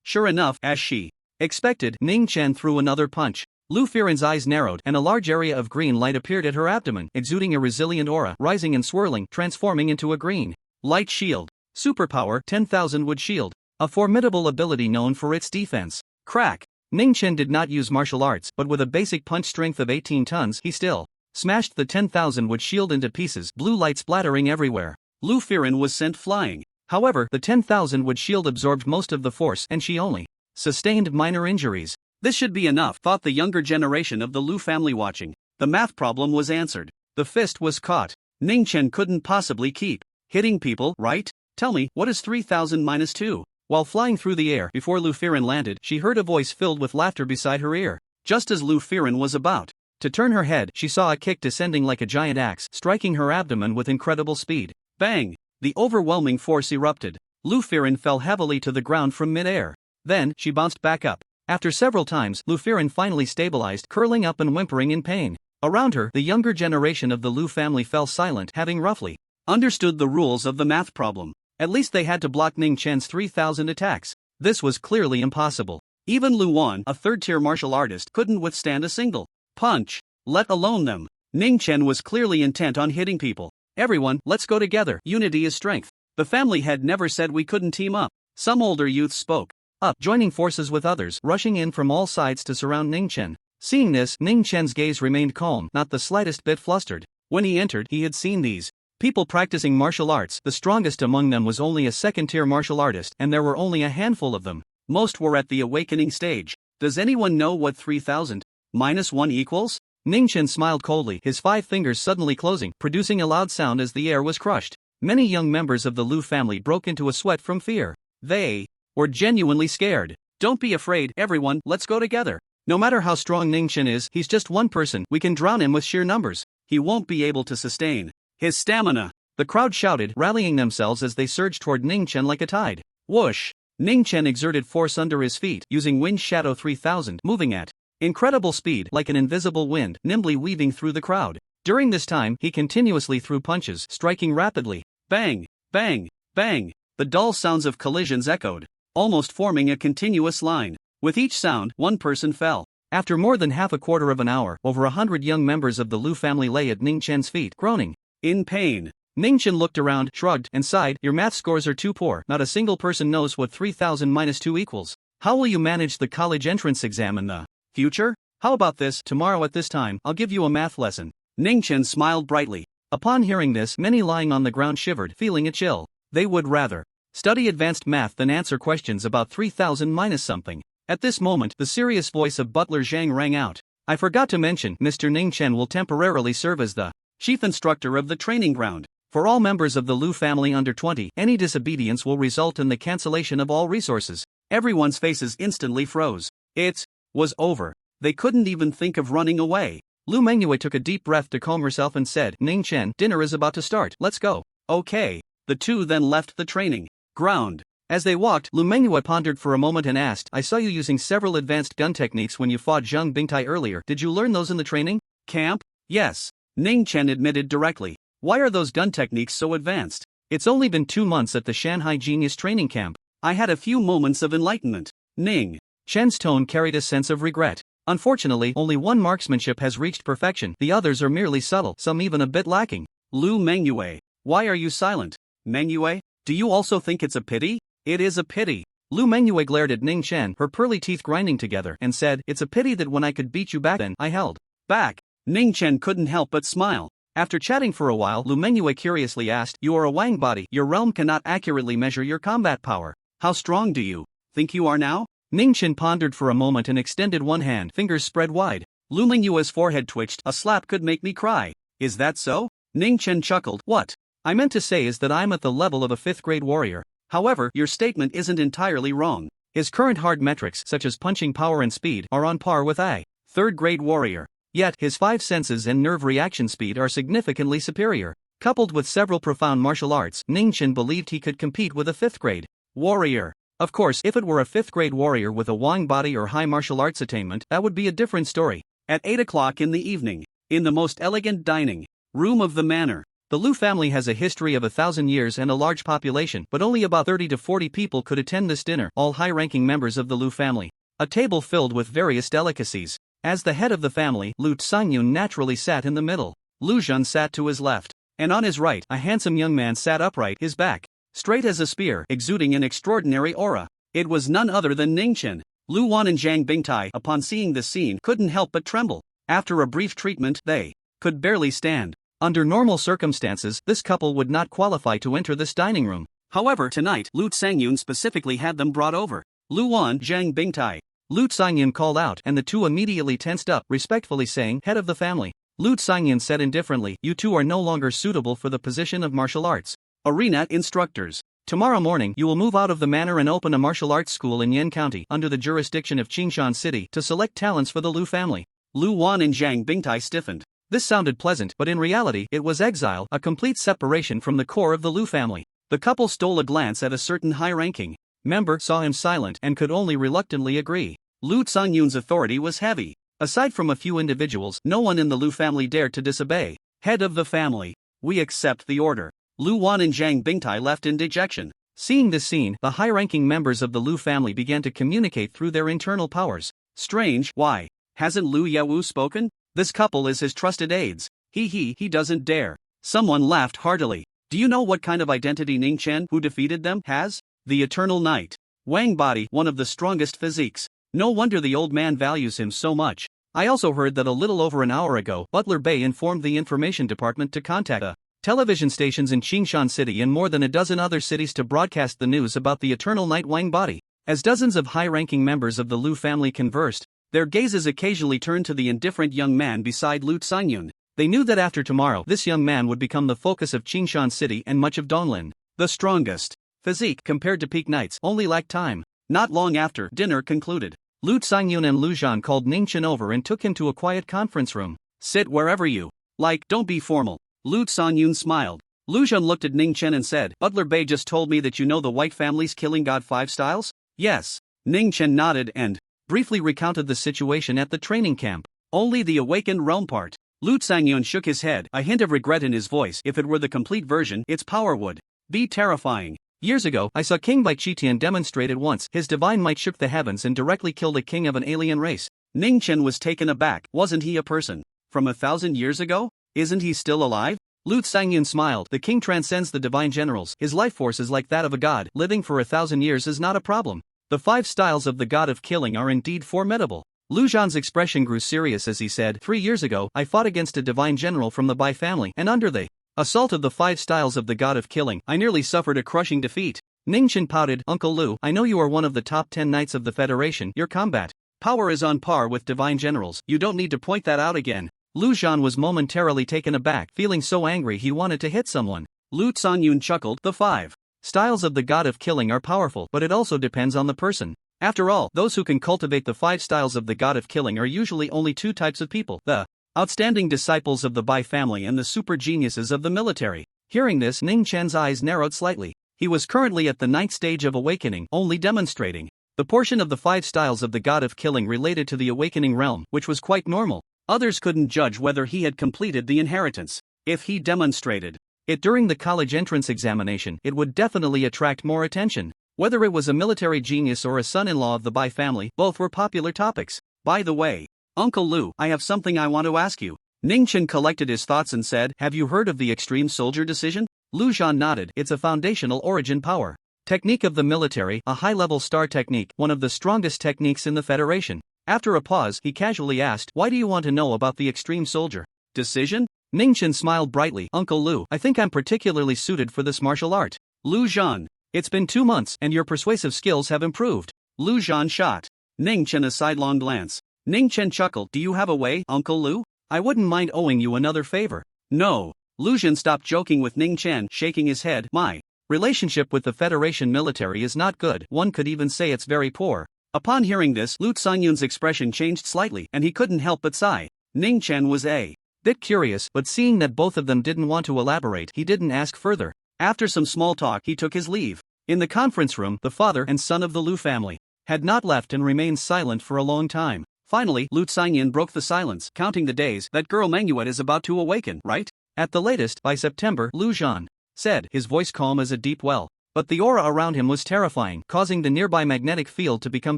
Sure enough, as she expected, Ning Chen threw another punch. Lu Fearing's eyes narrowed, and a large area of green light appeared at her abdomen, exuding a resilient aura, rising and swirling, transforming into a green light shield. Superpower, 10,000 wood shield. A formidable ability known for its defense. Crack! Ning Chen did not use martial arts, but with a basic punch strength of 18 tons, he still smashed the 10,000 wood shield into pieces, blue light splattering everywhere. Lu Fearing was sent flying. However, the 10,000 wood shield absorbed most of the force, and she only sustained minor injuries. This should be enough, thought the younger generation of the Lu family watching. The math problem was answered. The fist was caught. Ning Chen couldn't possibly keep hitting people, right? Tell me, what is 3000 minus 2? While flying through the air before Lu Firen landed, she heard a voice filled with laughter beside her ear. Just as Lu Firen was about to turn her head, she saw a kick descending like a giant axe, striking her abdomen with incredible speed. Bang! The overwhelming force erupted. Lu Firen fell heavily to the ground from mid-air. Then, she bounced back up. After several times, Lu Firen finally stabilized, curling up and whimpering in pain. Around her, the younger generation of the Lu family fell silent, having roughly understood the rules of the math problem. At least they had to block Ning Chen's 3,000 attacks. This was clearly impossible. Even Lu Wan, a third-tier martial artist, couldn't withstand a single punch, let alone them. Ning Chen was clearly intent on hitting people. Everyone, let's go together. Unity is strength. The family had never said we couldn't team up. Some older youths spoke up, joining forces with others, rushing in from all sides to surround Ning Chen. Seeing this, Ning Chen's gaze remained calm, not the slightest bit flustered. When he entered, he had seen these people practicing martial arts. The strongest among them was only a second-tier martial artist, and there were only a handful of them. Most were at the awakening stage. Does anyone know what 3000 minus 1 equals? Ning Chen smiled coldly, his 5 fingers suddenly closing, producing a loud sound as the air was crushed. Many young members of the Lu family broke into a sweat from fear. They were genuinely scared. Don't be afraid, everyone, let's go together. No matter how strong Ning Chen is, he's just one person. We can drown him with sheer numbers. He won't be able to sustain his stamina. The crowd shouted, rallying themselves as they surged toward Ning Chen like a tide. Whoosh! Ning Chen exerted force under his feet, using Wind Shadow 3000, moving at incredible speed, like an invisible wind, nimbly weaving through the crowd. During this time, he continuously threw punches, striking rapidly. Bang! Bang! Bang! The dull sounds of collisions echoed, almost forming a continuous line. With each sound, one person fell. After more than half a quarter of an hour, over 100 young members of the Lu family lay at Ning Chen's feet, groaning in pain. Ning Chen looked around, shrugged, and sighed. Your math scores are too poor. Not a single person knows what 3000 minus 2 equals. How will you manage the college entrance exam in the future? How about this? Tomorrow at this time, I'll give you a math lesson. Ning Chen smiled brightly. Upon hearing this, many lying on the ground shivered, feeling a chill. They would rather study advanced math than answer questions about 3000 minus something. At this moment, the serious voice of Butler Zhang rang out. I forgot to mention, Mr. Ning Chen will temporarily serve as the chief instructor of the training ground. For all members of the Lu family under 20, any disobedience will result in the cancellation of all resources. Everyone's faces instantly froze. It was over. They couldn't even think of running away. Lu Mengyue took a deep breath to calm herself and said, Ning Chen, dinner is about to start. Let's go. Okay. The two then left the training ground. As they walked, Lu Mengyue pondered for a moment and asked, I saw you using several advanced gun techniques when you fought Zhang Bingtai earlier. Did you learn those in the training camp? Yes. Ning Chen admitted directly. Why are those gun techniques so advanced? It's only been 2 months at the Shanghai Genius Training Camp. I had a few moments of enlightenment. Ning Chen's tone carried a sense of regret. Unfortunately, only one marksmanship has reached perfection. The others are merely subtle, some even a bit lacking. Lu Mengyue. Why are you silent? Mengyue, do you also think it's a pity? It is a pity. Lu Mengyue glared at Ning Chen, her pearly teeth grinding together, and said, it's a pity that when I could beat you back then, I held back. Ning Chen couldn't help but smile. After chatting for a while, Lu Mengyue curiously asked, you are a Wang body, your realm cannot accurately measure your combat power. How strong do you think you are now? Ning Chen pondered for a moment and extended one hand, fingers spread wide. Lu Mengyue's forehead twitched, a slap could make me cry. Is that so? Ning Chen chuckled, what I meant to say is that I'm at the level of a 5th grade warrior. However, your statement isn't entirely wrong. His current hard metrics, such as punching power and speed, are on par with a 3rd grade warrior. Yet, his 5 senses and nerve reaction speed are significantly superior. Coupled with several profound martial arts, Ning Chen believed he could compete with a 5th grade warrior. Of course, if it were a 5th grade warrior with a Wang body or high martial arts attainment, that would be a different story. At 8 o'clock in the evening, in the most elegant dining room of the manor, the Lu family has a history of 1,000 years and a large population, but only about 30 to 40 people could attend this dinner, all high-ranking members of the Lu family. A table filled with various delicacies. As the head of the family, Lu Tsangyun naturally sat in the middle. Lu Zhun sat to his left, and on his right, a handsome young man sat upright, his back straight as a spear, exuding an extraordinary aura. It was none other than Ning Chen. Lu Wan and Zhang Bingtai, upon seeing this scene, couldn't help but tremble. After a brief treatment, they could barely stand. Under normal circumstances, this couple would not qualify to enter this dining room. However, tonight, Lu Tsangyun specifically had them brought over. Lu Wan, Zhang Bingtai, Lu Xinyun called out and the two immediately tensed up, respectfully saying, "Head of the family." Lu Xinyun said indifferently, "You two are no longer suitable for the position of martial arts arena instructors. Tomorrow morning you will move out of the manor and open a martial arts school in Yen County under the jurisdiction of Qingshan City to select talents for the Lu family." Lu Wan and Zhang Bingtai stiffened. This sounded pleasant, but in reality it was exile, a complete separation from the core of the Lu family. The couple stole a glance at a certain high-ranking member, saw him silent, and could only reluctantly agree. Lu Xinyun's authority was heavy. Aside from a few individuals, no one in the Lu family dared to disobey. "Head of the family, we accept the order." Lu Wan and Zhang Bingtai left in dejection. Seeing this scene, the high-ranking members of the Lu family began to communicate through their internal powers. Strange, why? Hasn't Lu Yewu spoken? This couple is his trusted aides. He doesn't dare. Someone laughed heartily. Do you know what kind of identity Ning Chen, who defeated them, has? The Eternal Knight. Wang body, one of the strongest physiques. No wonder the old man values him so much. I also heard that a little over an hour ago, Butler Bay informed the information department to contact the television stations in Qingshan City and more than a dozen other cities to broadcast the news about the Eternal Knight Wang body. As dozens of high-ranking members of the Lu family conversed, their gazes occasionally turned to the indifferent young man beside Lu Xinyun. They knew that after tomorrow, this young man would become the focus of Qingshan City and much of Donglin. The strongest physique compared to peak knights only lacked time. Not long after dinner concluded, Lu Xinyun and Lu Zhan called Ning Chen over and took him to a quiet conference room. "Sit wherever you like, don't be formal." Lu Xinyun smiled. Lu Zhan looked at Ning Chen and said, "Butler Bay just told me that you know the White family's Killing God 5 styles?" "Yes." Ning Chen nodded and briefly recounted the situation at the training camp. "Only the awakened realm part." Lu Xinyun shook his head, a hint of regret in his voice. If it were the complete version, its power would be terrifying. Years ago, I saw King Bai Qitian demonstrate it once. His divine might shook the heavens and directly killed a king of an alien race. Ning Chen was taken aback. Wasn't he a person from 1,000 years ago? Isn't he still alive? Lu Xinyun smiled. The king transcends the divine generals. His life force is like that of a god. Living for 1,000 years is not a problem. The 5 styles of the god of killing are indeed formidable. Lu Zhan's expression grew serious as he said, 3 years ago, I fought against a divine general from the Bai family, and under the assault of the 5 styles of the god of killing, I nearly suffered a crushing defeat. Ning Chen pouted. "Uncle Lu, I know you are one of the top 10 knights of the Federation. Your combat power is on par with divine generals. You don't need to point that out again." Lu Zhan was momentarily taken aback, feeling so angry he wanted to hit someone. Lu Xinyun chuckled. "The 5 styles of the god of killing are powerful, but it also depends on the person. After all, those who can cultivate the 5 styles of the god of killing are usually only 2 types of people: the outstanding disciples of the Bai family and the super geniuses of the military." Hearing this, Ning Chen's eyes narrowed slightly. He was currently at the 9th stage of awakening, only demonstrating the portion of the 5 styles of the god of killing related to the awakening realm, which was quite normal. Others couldn't judge whether he had completed the inheritance. If he demonstrated it during the college entrance examination, it would definitely attract more attention. Whether it was a military genius or a son-in-law of the Bai family, both were popular topics. "By the way, Uncle Lu, I have something I want to ask you." Ning Chen collected his thoughts and said, "Have you heard of the extreme soldier decision?" Lu Zhan nodded. "It's a foundational origin power technique of the military, a high-level star technique, one of the strongest techniques in the Federation." After a pause, he casually asked, "Why do you want to know about the extreme soldier decision?" Ning Chen smiled brightly. "Uncle Lu, I think I'm particularly suited for this martial art." Lu Zhan, it's been 2 months, and your persuasive skills have improved. Lu Zhan shot Ning Chen a sidelong glance. Ning Chen chuckled. "Do you have a way, Uncle Lu? I wouldn't mind owing you another favor." "No." Lu Zhan stopped joking with Ning Chen, shaking his head. "My relationship with the Federation military is not good. One could even say it's very poor." Upon hearing this, Lu Xinyun's expression changed slightly, and he couldn't help but sigh. Ning Chen was a bit curious, but seeing that both of them didn't want to elaborate, he didn't ask further. After some small talk, he took his leave. In the conference room, the father and son of the Lu family had not left and remained silent for a long time. Finally, Lu Xinyun broke the silence. "Counting the days, that girl Manhwa is about to awaken, right?" "At the latest, by September," Lu Zhan said, his voice calm as a deep well. But the aura around him was terrifying, causing the nearby magnetic field to become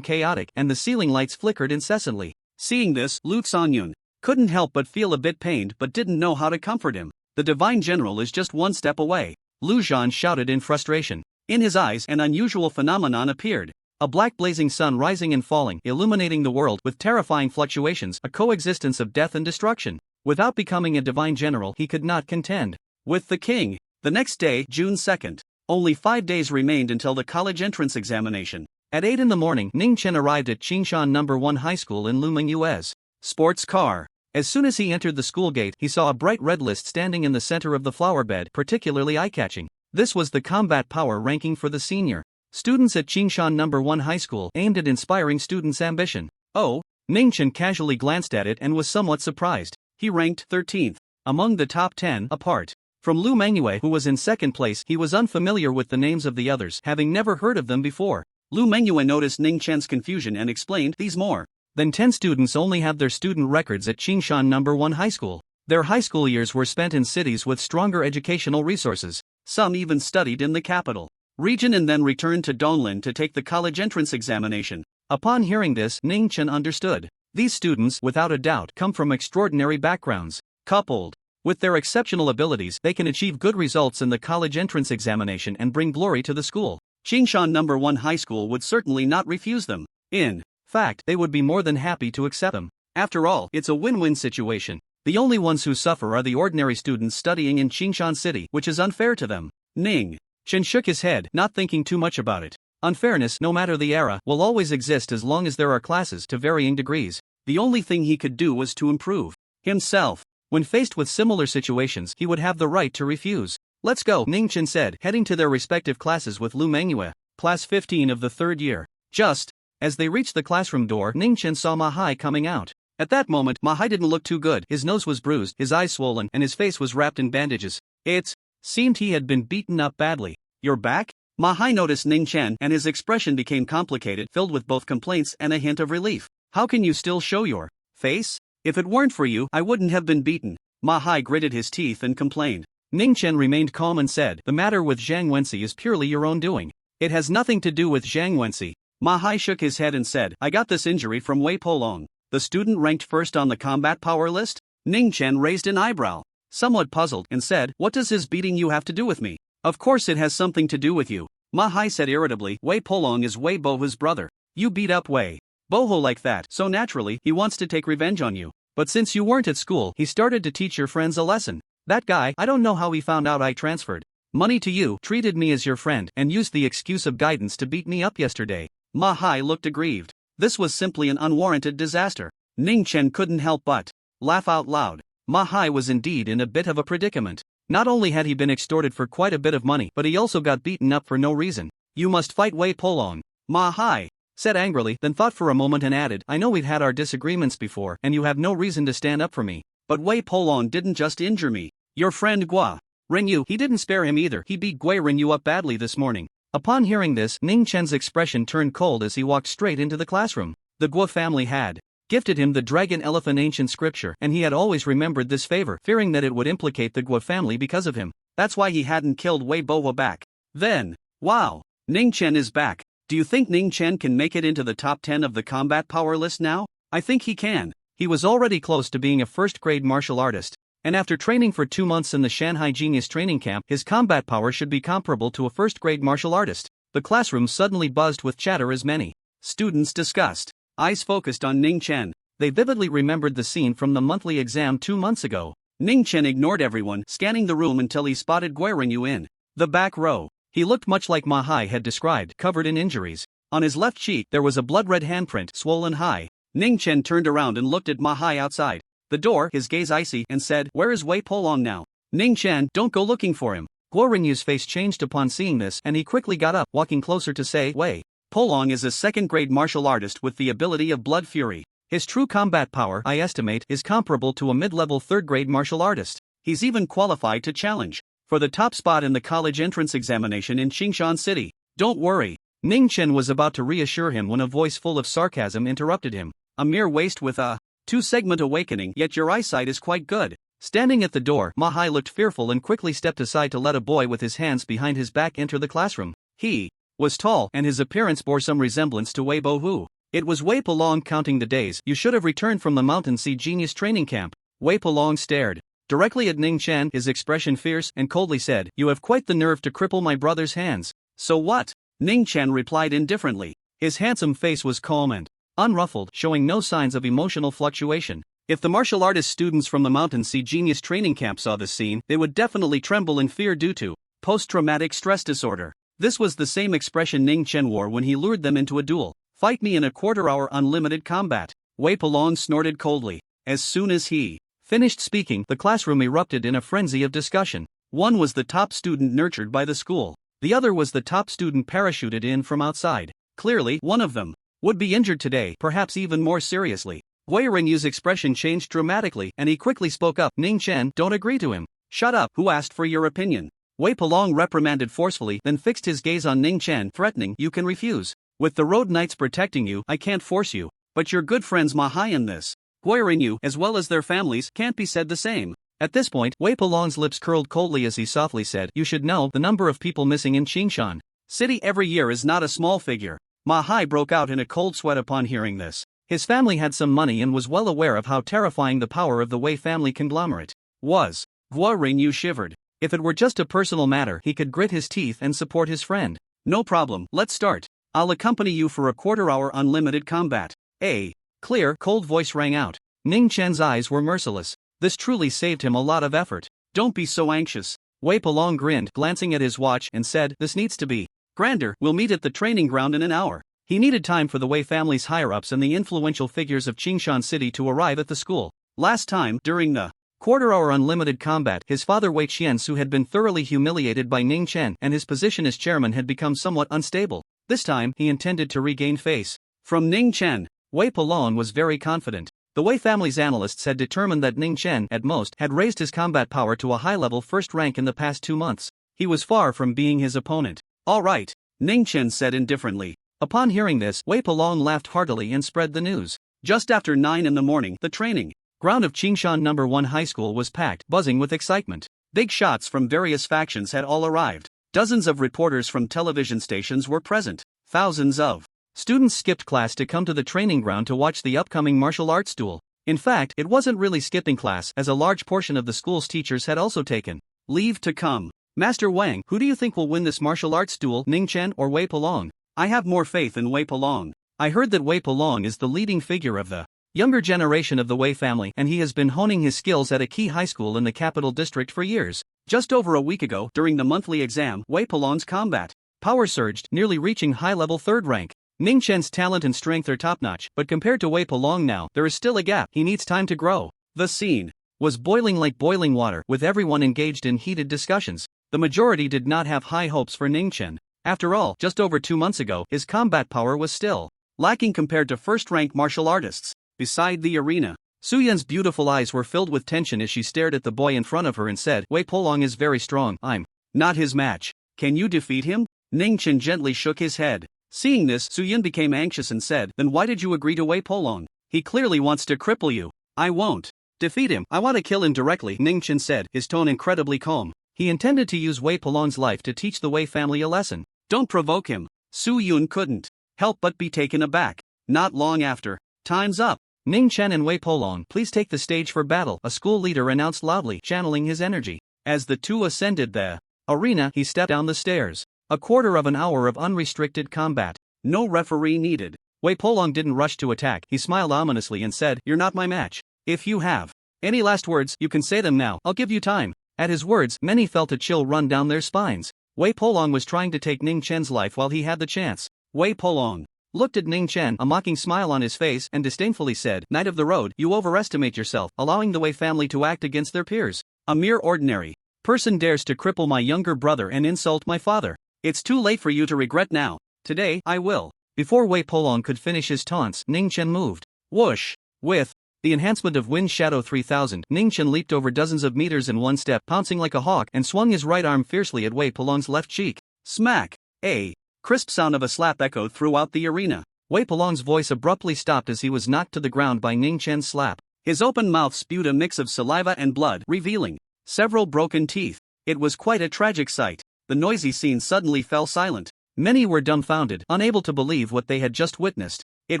chaotic, and the ceiling lights flickered incessantly. Seeing this, Lu Xinyun couldn't help but feel a bit pained but didn't know how to comfort him. The divine general is just 1 step away. Lu Zhan shouted in frustration. In his eyes, an unusual phenomenon appeared. A black blazing sun rising and falling, illuminating the world with terrifying fluctuations, a coexistence of death and destruction. Without becoming a divine general, he could not contend with the king. The next day, June 2nd. Only 5 days remained until the college entrance examination. At 8 in the morning, Ning Chen arrived at Qingshan No. 1 High School in Luming's sports car. As soon as he entered the school gate, he saw a bright red list standing in the center of the flower bed, particularly eye-catching. This was the combat power ranking for the senior students at Qingshan No. 1 High School, aimed at inspiring students' ambition. Oh, Ning Chen casually glanced at it and was somewhat surprised. He ranked 13th among the top 10, apart from Lu Manhwa, who was in second place. He was unfamiliar with the names of the others, having never heard of them before. Lu Manhwa noticed Ning Chen's confusion and explained, "These more than 10 students only have their student records at Qingshan No. 1 High School. Their high school years were spent in cities with stronger educational resources. Some even studied in the capital region and then returned to Donglin to take the college entrance examination." Upon hearing this, Ning Chen understood. These students, without a doubt, come from extraordinary backgrounds. Coupled with their exceptional abilities, they can achieve good results in the college entrance examination and bring glory to the school. Qingshan No. 1 High School would certainly not refuse them. In fact, they would be more than happy to accept them. After all, it's a win-win situation. The only ones who suffer are the ordinary students studying in Qingshan City, which is unfair to them. Ning Chen shook his head, not thinking too much about it. Unfairness, no matter the era, will always exist as long as there are classes to varying degrees. The only thing he could do was to improve himself. When faced with similar situations, he would have the right to refuse. "Let's go," Ning Chen said, heading to their respective classes with Lu Manhwa, class 15 of the third year. Just as they reached the classroom door, Ning Chen saw Ma Hai coming out. At that moment, Ma Hai didn't look too good. His nose was bruised, his eyes swollen, and his face was wrapped in bandages. It seemed he had been beaten up badly. "You're back?" Ma Hai noticed Ning Chen, and his expression became complicated, filled with both complaints and a hint of relief. "How can you still show your face? If it weren't for you, I wouldn't have been beaten." Ma Hai gritted his teeth and complained. Ning Chen remained calm and said, "The matter with Zhang Wenxi is purely your own doing. It has nothing to do with Zhang Wenxi." Ma Hai shook his head and said, "I got this injury from Wei Polong, the student ranked first on the combat power list." Ning Chen raised an eyebrow, somewhat puzzled, and said, "What does his beating you have to do with me?" "Of course it has something to do with you," Ma Hai said irritably. "Wei Polong is Wei Bohu's brother. You beat up Wei Bohu like that, so naturally, he wants to take revenge on you. But since you weren't at school, he started to teach your friends a lesson. That guy, I don't know how he found out I transferred money to you, treated me as your friend, and used the excuse of guidance to beat me up yesterday." Ma Hai looked aggrieved. This was simply an unwarranted disaster. Ning Chen couldn't help but laugh out loud. Ma Hai was indeed in a bit of a predicament. Not only had he been extorted for quite a bit of money, but he also got beaten up for no reason. "You must fight Wei Polong," Ma Hai said angrily, then thought for a moment and added, "I know we've had our disagreements before, and you have no reason to stand up for me. But Wei Polong didn't just injure me. Your friend Gua Renyu, he didn't spare him either. He beat Gui Renyu up badly this morning." Upon hearing this, Ning Chen's expression turned cold as he walked straight into the classroom. The Gua family had gifted him the dragon elephant ancient scripture, and he had always remembered this favor, fearing that it would implicate the Gua family because of him. That's why he hadn't killed Wei Bohua back then. Wow, Ning Chen is back. Do you think Ning Chen can make it into the top 10 of the combat power list now? I think he can. He was already close to being a first-grade martial artist, and after training for 2 months in the Shanghai Genius Training Camp, his combat power should be comparable to a first-grade martial artist. The classroom suddenly buzzed with chatter as many students discussed. Eyes focused on Ning Chen. They vividly remembered the scene from the monthly exam 2 months ago. Ning Chen ignored everyone, scanning the room until he spotted Gui Renyu in the back row. He looked much like Ma Hai had described, covered in injuries. On his left cheek there was a blood-red handprint, swollen high. Ning Chen turned around and looked at Ma Hai outside the door, his gaze icy, and said, "Where is Wei Polong now?" "Ning Chen, don't go looking for him." Gui Renyu's face changed upon seeing this, and he quickly got up, walking closer to say, "Wei Polong is a second-grade martial artist with the ability of Blood Fury. His true combat power, I estimate, is comparable to a mid-level third-grade martial artist. He's even qualified to challenge for the top spot in the college entrance examination in Qingshan City. Don't worry." Ning Chen was about to reassure him when a voice full of sarcasm interrupted him. "A mere waste with a 2-segment awakening, yet your eyesight is quite good." Standing at the door, Ma Hai looked fearful and quickly stepped aside to let a boy with his hands behind his back enter the classroom. He was tall, and his appearance bore some resemblance to Wei Bohu. It was Wei Polong counting the days. "You should have returned from the Mountain Sea Genius Training Camp." Wei Polong stared directly at Ning Chen, his expression fierce, and coldly said, "You have quite the nerve to cripple my brother's hands." "So what?" Ning Chen replied indifferently. His handsome face was calm and unruffled, showing no signs of emotional fluctuation. If the martial artist students from the Mountain Sea Genius Training Camp saw this scene, they would definitely tremble in fear due to post-traumatic stress disorder. This was the same expression Ning Chen wore when he lured them into a duel. Fight me in a quarter-hour unlimited combat. Wei Pelong snorted coldly. As soon as he finished speaking, the classroom erupted in a frenzy of discussion. One was the top student nurtured by the school. The other was the top student parachuted in from outside. Clearly, one of them would be injured today, perhaps even more seriously. Wei Renyu's expression changed dramatically, and he quickly spoke up. Ning Chen, don't agree to him. Shut up, who asked for your opinion? Wei Pelong reprimanded forcefully, then fixed his gaze on Ning Chen, threatening, you can refuse. With the road knights protecting you, I can't force you. But your good friends Ma Hai in this. Wei Renyu, as well as their families, can't be said the same. At this point, Wei Pelong's lips curled coldly as he softly said, you should know the number of people missing in Qingshan City every year is not a small figure. Ma Hai broke out in a cold sweat upon hearing this. His family had some money and was well aware of how terrifying the power of the Wei family conglomerate was. Wei Renyu shivered. If it were just a personal matter, he could grit his teeth and support his friend. No problem, let's start. I'll accompany you for a quarter-hour unlimited combat. A clear, cold voice rang out. Ning Chen's eyes were merciless. This truly saved him a lot of effort. Don't be so anxious. Wei Pelong grinned, glancing at his watch, and said, this needs to be grander. We'll meet at the training ground in an hour. He needed time for the Wei family's higher-ups and the influential figures of Qingshan City to arrive at the school. Last time, during the quarter-hour unlimited combat, his father Wei Qiansu had been thoroughly humiliated by Ning Chen, and his position as chairman had become somewhat unstable. This time, he intended to regain face from Ning Chen. Wei Pelong was very confident. The Wei family's analysts had determined that Ning Chen, at most, had raised his combat power to a high-level first rank in the past 2 months. He was far from being his opponent. All right, Ning Chen said indifferently. Upon hearing this, Wei Pelong laughed heartily and spread the news. Just after 9 in the morning, the training ground of Qingshan No. 1 High School was packed, buzzing with excitement. Big shots from various factions had all arrived. Dozens of reporters from television stations were present. Thousands of students skipped class to come to the training ground to watch the upcoming martial arts duel. In fact, it wasn't really skipping class, as a large portion of the school's teachers had also taken leave to come. Master Wang, who do you think will win this martial arts duel, Ning Chen or Wei Pelong? I have more faith in Wei Pelong. I heard that Wei Pelong is the leading figure of the younger generation of the Wei family, and he has been honing his skills at a key high school in the capital district for years. Just over a week ago, during the monthly exam, Wei Pelong's combat power surged, nearly reaching high-level 3rd rank. Ning Chen's talent and strength are top-notch, but compared to Wei Pelong now, there is still a gap. He needs time to grow. The scene was boiling like boiling water, with everyone engaged in heated discussions. The majority did not have high hopes for Ning Chen. After all, just over 2 months ago, his combat power was still lacking compared to first-rank martial artists. Beside the arena, Suyan's beautiful eyes were filled with tension as she stared at the boy in front of her and said, Wei Pelong is very strong. I'm not his match. Can you defeat him? Ning Chen gently shook his head. Seeing this, Suyan became anxious and said, then why did you agree to Wei Pelong? He clearly wants to cripple you. I won't defeat him. I want to kill him directly, Ning Chen said, his tone incredibly calm. He intended to use Wei Pelong's life to teach the Wei family a lesson. Don't provoke him. Su Yun couldn't help but be taken aback. Not long after, time's up. Ning Chen and Wei Pelong, please take the stage for battle, a school leader announced loudly, channeling his energy. As the two ascended the arena, he stepped down the stairs. A quarter of an hour of unrestricted combat. No referee needed. Wei Pelong didn't rush to attack. He smiled ominously and said, you're not my match. If you have any last words, you can say them now. I'll give you time. At his words, many felt a chill run down their spines. Wei Pelong was trying to take Ning Chen's life while he had the chance. Wei Pelong looked at Ning Chen, a mocking smile on his face, and disdainfully said, Knight of the Road, you overestimate yourself, allowing the Wei family to act against their peers. A mere ordinary person dares to cripple my younger brother and insult my father. It's too late for you to regret now. Today, I will. Before Wei Pelong could finish his taunts, Ning Chen moved. Whoosh! With the enhancement of Wind Shadow 3000, Ning Chen leaped over dozens of meters in one step, pouncing like a hawk, and swung his right arm fiercely at Wei Pelong's left cheek. Smack! A crisp sound of a slap echoed throughout the arena. Wei Pelong's voice abruptly stopped as he was knocked to the ground by Ning Chen's slap. His open mouth spewed a mix of saliva and blood, revealing several broken teeth. It was quite a tragic sight. The noisy scene suddenly fell silent. Many were dumbfounded, unable to believe what they had just witnessed. It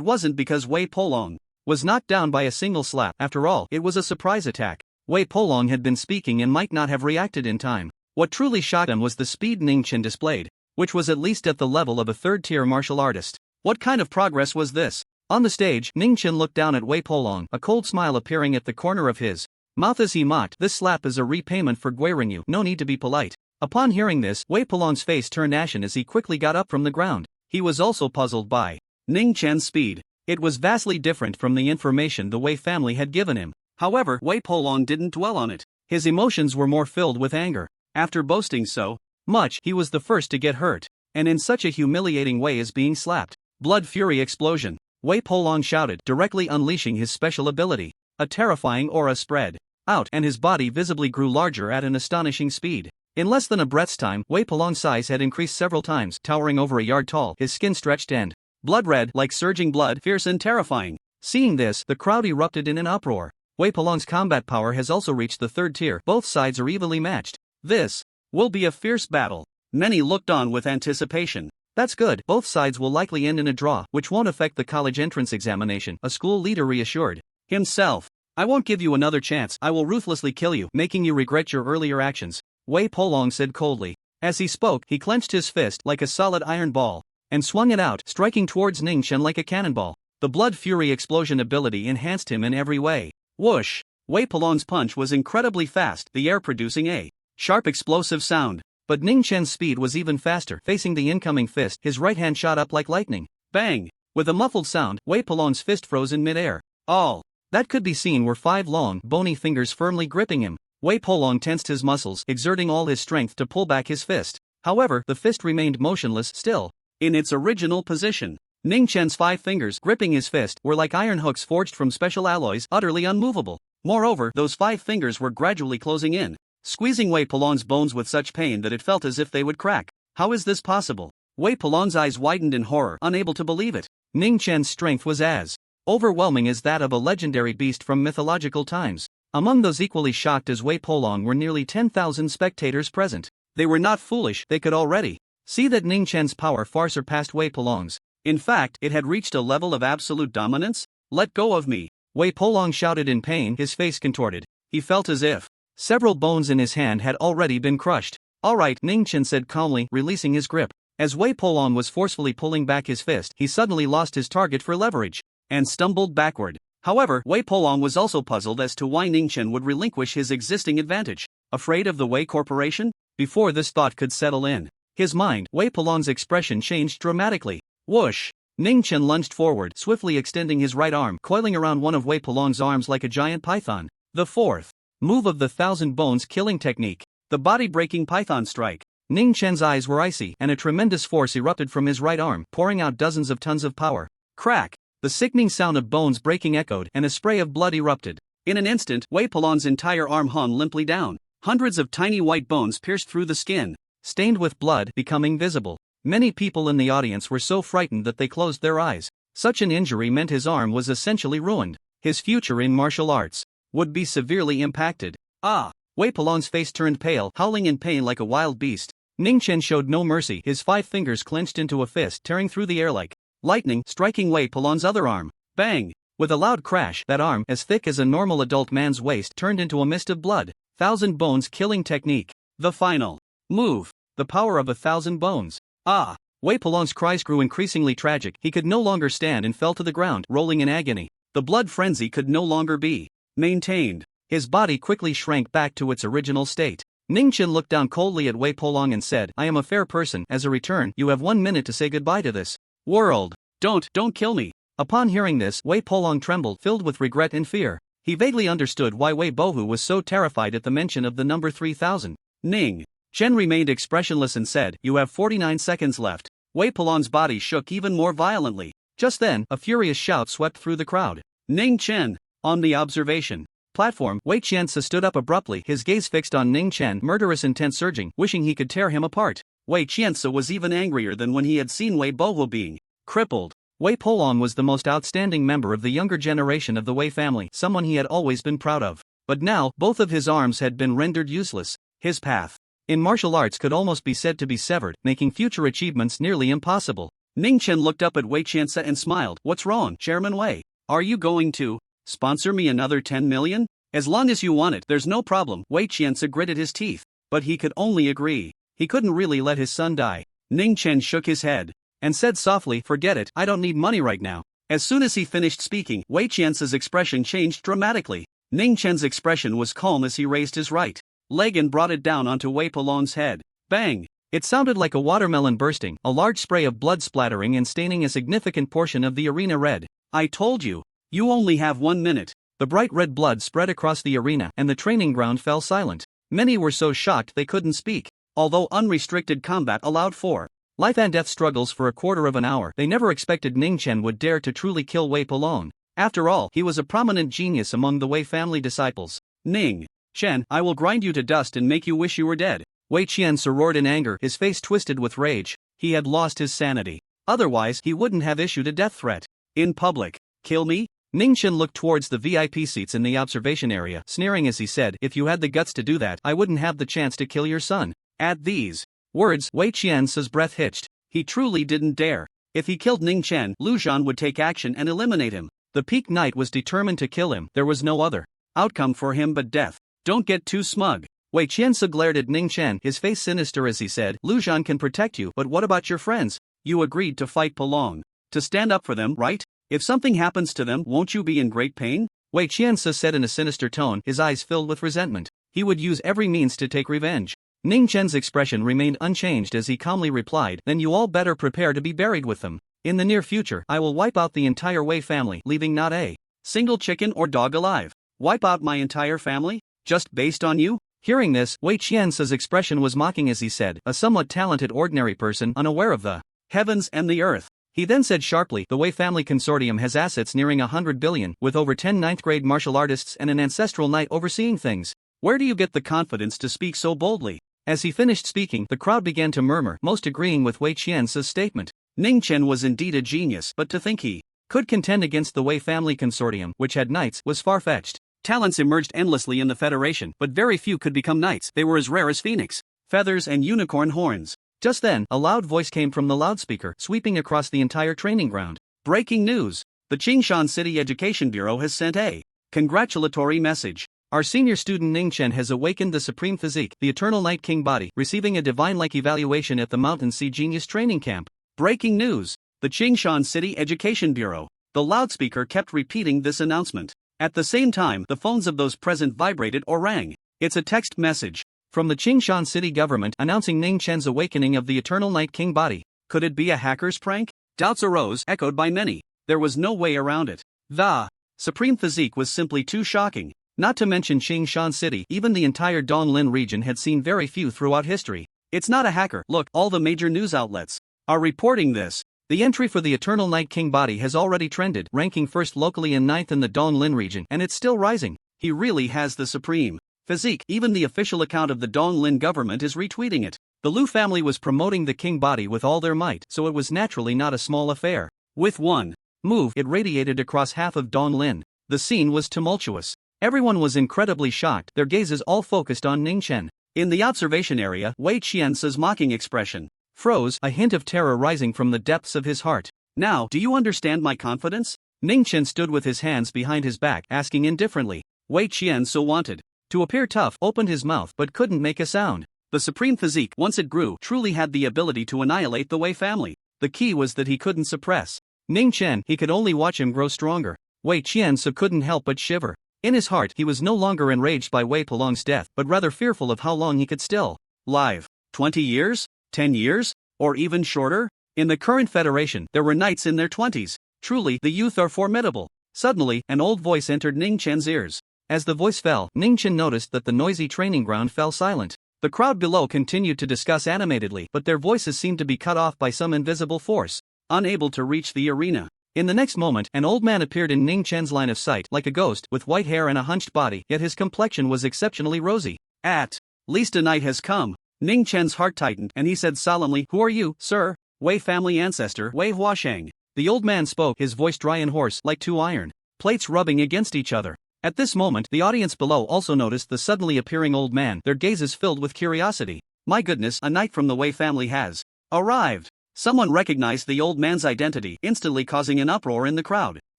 wasn't because Wei Pelong was knocked down by a single slap. After all, it was a surprise attack. Wei Pelong had been speaking and might not have reacted in time. What truly shocked them was the speed Ning Chen displayed, which was at least at the level of a third-tier martial artist. What kind of progress was this? On the stage, Ning Chen looked down at Wei Pelong, a cold smile appearing at the corner of his mouth as he mocked, this slap is a repayment for Guirinyu, no need to be polite. Upon hearing this, Wei Pelong's face turned ashen as he quickly got up from the ground. He was also puzzled by Ning Chen's speed. It was vastly different from the information the Wei family had given him. However, Wei Pelong didn't dwell on it. His emotions were more filled with anger. After boasting so much, he was the first to get hurt, and in such a humiliating way as being slapped. Blood fury explosion. Wei Pelong shouted, directly unleashing his special ability. A terrifying aura spread out, and his body visibly grew larger at an astonishing speed. In less than a breath's time, Wei Pelong's size had increased several times, towering over a yard tall, his skin stretched and blood red, like surging blood, fierce and terrifying. Seeing this, the crowd erupted in an uproar. Wei Pelong's combat power has also reached the third tier. Both sides are evenly matched. This will be a fierce battle. Many looked on with anticipation. That's good. Both sides will likely end in a draw, which won't affect the college entrance examination, a school leader reassured himself. I won't give you another chance. I will ruthlessly kill you, making you regret your earlier actions, Wei Pelong said coldly. As he spoke, he clenched his fist like a solid iron ball and swung it out, striking towards Ning Chen like a cannonball. The blood fury explosion ability enhanced him in every way. Whoosh! Wei Pelong's punch was incredibly fast, the air producing a sharp explosive sound. But Ning Chen's speed was even faster. Facing the incoming fist, his right hand shot up like lightning. Bang! With a muffled sound, Wei Pelong's fist froze in midair. All that could be seen were 5 long, bony fingers firmly gripping him. Wei Pelong tensed his muscles, exerting all his strength to pull back his fist. However, the fist remained motionless still, in its original position. Ning Chen's 5 fingers, gripping his fist, were like iron hooks forged from special alloys, utterly unmovable. Moreover, those 5 fingers were gradually closing in, squeezing Wei Pelong's bones with such pain that it felt as if they would crack. How is this possible? Wei Pelong's eyes widened in horror, unable to believe it. Ning Chen's strength was as overwhelming as that of a legendary beast from mythological times. Among those equally shocked as Wei Pelong were nearly 10,000 spectators present. They were not foolish, they could already see that Ning Chen's power far surpassed Wei Pelong's. In fact, it had reached a level of absolute dominance. Let go of me, Wei Pelong shouted in pain, his face contorted. He felt as if several bones in his hand had already been crushed. All right, Ning Chen said calmly, releasing his grip. As Wei Pelong was forcefully pulling back his fist, he suddenly lost his target for leverage and stumbled backward. However, Wei Pelong was also puzzled as to why Ning Chen would relinquish his existing advantage. Afraid of the Wei Corporation? Before this thought could settle in his mind, Wei Pelong's expression changed dramatically. Whoosh! Ning Chen lunged forward, swiftly extending his right arm, coiling around one of Wei Pelong's arms like a giant python. The fourth move of the 1,000 bones killing technique, the body-breaking python strike. Ning Chen's eyes were icy, and a tremendous force erupted from his right arm, pouring out dozens of tons of power. Crack! The sickening sound of bones breaking echoed, and a spray of blood erupted. In an instant, Wei Pelong's entire arm hung limply down. Hundreds of tiny white bones pierced through the skin, stained with blood, becoming visible. Many people in the audience were so frightened that they closed their eyes. Such an injury meant his arm was essentially ruined. His future in martial arts would be severely impacted. Ah! Wei Pelong's face turned pale, howling in pain like a wild beast. Ning Chen showed no mercy, his 5 fingers clenched into a fist, tearing through the air like lightning, striking Wei Pelong's other arm. Bang! With a loud crash, that arm, as thick as a normal adult man's waist, turned into a mist of blood. 1,000 bones killing technique. The final move. The power of 1,000 bones. Ah! Wei Pelong's cries grew increasingly tragic. He could no longer stand and fell to the ground, rolling in agony. The blood frenzy could no longer be maintained. His body quickly shrank back to its original state. Ning Chen looked down coldly at Wei Pelong and said, I am a fair person. As a return, you have 1 minute to say goodbye to this world. Don't kill me. Upon hearing this, Wei Pelong trembled, filled with regret and fear. He vaguely understood why Wei Bohu was so terrified at the mention of the number 3,000. Ning Chen remained expressionless and said, You have 49 seconds left. Wei Pelong's body shook even more violently. Just then, a furious shout swept through the crowd. Ning Chen! On the observation platform, Wei Qianzi stood up abruptly, his gaze fixed on Ning Chen, murderous intent surging, wishing he could tear him apart. Wei Qianzi was even angrier than when he had seen Wei Bohu being crippled. Wei Pelong was the most outstanding member of the younger generation of the Wei family, someone he had always been proud of. But now, both of his arms had been rendered useless. His path in martial arts could almost be said to be severed, making future achievements nearly impossible. Ning Chen looked up at Wei Qianzi and smiled. What's wrong, Chairman Wei? Are you going to sponsor me another 10 million? As long as you want it, there's no problem. Wei Qianzi gritted his teeth. But he could only agree. He couldn't really let his son die. Ning Chen shook his head and said softly, Forget it, I don't need money right now. As soon as he finished speaking, Wei Qianzi's expression changed dramatically. Ning Chen's expression was calm as he raised his right leg and brought it down onto Wei Pelong's head. Bang! It sounded like a watermelon bursting, a large spray of blood splattering and staining a significant portion of the arena red. I told you. You only have 1 minute. The bright red blood spread across the arena and the training ground fell silent. Many were so shocked they couldn't speak. Although unrestricted combat allowed for life and death struggles for a quarter of an hour, they never expected Ning Chen would dare to truly kill Wei Pelong. After all, he was a prominent genius among the Wei family disciples. Ning Chen, I will grind you to dust and make you wish you were dead. Wei Qian roared in anger, his face twisted with rage. He had lost his sanity. Otherwise, he wouldn't have issued a death threat. In public. Kill me? Ning Chen looked towards the VIP seats in the observation area, sneering as he said, if you had the guts to do that, I wouldn't have the chance to kill your son. At these words, Wei Qian's breath hitched. He truly didn't dare. If he killed Ning Chen, Lu Zhan would take action and eliminate him. The Peak Knight was determined to kill him, there was no other outcome for him but death. Don't get too smug. Wei Qianzi glared at Ning Chen, his face sinister as he said, Lu Zhan can protect you, but what about your friends? You agreed to fight Pelong. To stand up for them, right? If something happens to them, won't you be in great pain? Wei Qianzi said in a sinister tone, his eyes filled with resentment. He would use every means to take revenge. Ning Chen's expression remained unchanged as he calmly replied, then you all better prepare to be buried with them. In the near future, I will wipe out the entire Wei family, leaving not a single chicken or dog alive. Wipe out my entire family? Just based on you? Hearing this, Wei Qianzi's expression was mocking as he said, a somewhat talented ordinary person unaware of the heavens and the earth. He then said sharply, the Wei family consortium has assets nearing 100 billion, with over 10 ninth-grade martial artists and an ancestral knight overseeing things. Where do you get the confidence to speak so boldly? As he finished speaking, the crowd began to murmur, most agreeing with Wei Qianzi's statement. Ning Chen was indeed a genius, but to think he could contend against the Wei family consortium, which had knights, was far-fetched. Talents emerged endlessly in the Federation, but very few could become knights. They were as rare as phoenix feathers and unicorn horns. Just then, a loud voice came from the loudspeaker, sweeping across the entire training ground. Breaking news! The Qingshan City Education Bureau has sent a congratulatory message. Our senior student Ning Chen has awakened the Supreme Physique, the Eternal Night King body, receiving a divine-like evaluation at the Mountain Sea Genius Training Camp. Breaking news! The Qingshan City Education Bureau. The loudspeaker kept repeating this announcement. At the same time, the phones of those present vibrated or rang. It's a text message from the Qingshan city government announcing Ning Chen's awakening of the Eternal Night King body. Could it be a hacker's prank? Doubts arose, echoed by many. There was no way around it. The Supreme Physique was simply too shocking. Not to mention Qingshan City, even the entire Donglin region had seen very few throughout history. It's not a hacker. Look, all the major news outlets are reporting this. The entry for the Eternal Night King body has already trended, ranking first locally and ninth in the Donglin region, and it's still rising. He really has the Supreme Physique. Even the official account of the Donglin government is retweeting it. The Lu family was promoting the king body with all their might, so it was naturally not a small affair. With one move, it radiated across half of Donglin. The scene was tumultuous. Everyone was incredibly shocked, their gazes all focused on Ning Chen. In the observation area, Wei Qianzi's mocking expression froze, a hint of terror rising from the depths of his heart. Now, do you understand my confidence? Ning Chen stood with his hands behind his back, asking indifferently. Wei Qianzi wanted to appear tough, opened his mouth, but couldn't make a sound. The Supreme Physique, once it grew, truly had the ability to annihilate the Wei family. The key was that he couldn't suppress Ning Chen, he could only watch him grow stronger. Wei Qianzi couldn't help but shiver. In his heart, he was no longer enraged by Wei Pelong's death, but rather fearful of how long he could still live. 20 years? 10 years? Or even shorter? In the current federation, there were knights in their 20s. Truly, the youth are formidable. Suddenly, an old voice entered Ning Chen's ears. As the voice fell, Ning Chen noticed that the noisy training ground fell silent. The crowd below continued to discuss animatedly, but their voices seemed to be cut off by some invisible force, unable to reach the arena. In the next moment, an old man appeared in Ning Chen's line of sight, like a ghost, with white hair and a hunched body, yet his complexion was exceptionally rosy. At least a knight has come. Ning Chen's heart tightened, and he said solemnly, "Who are you, sir?" "Wei family ancestor, Wei Huasheng." The old man spoke, his voice dry and hoarse, like two iron plates rubbing against each other. At this moment, the audience below also noticed the suddenly appearing old man, their gazes filled with curiosity. My goodness, a knight from the Wei family has arrived. Someone recognized the old man's identity, instantly causing an uproar in the crowd.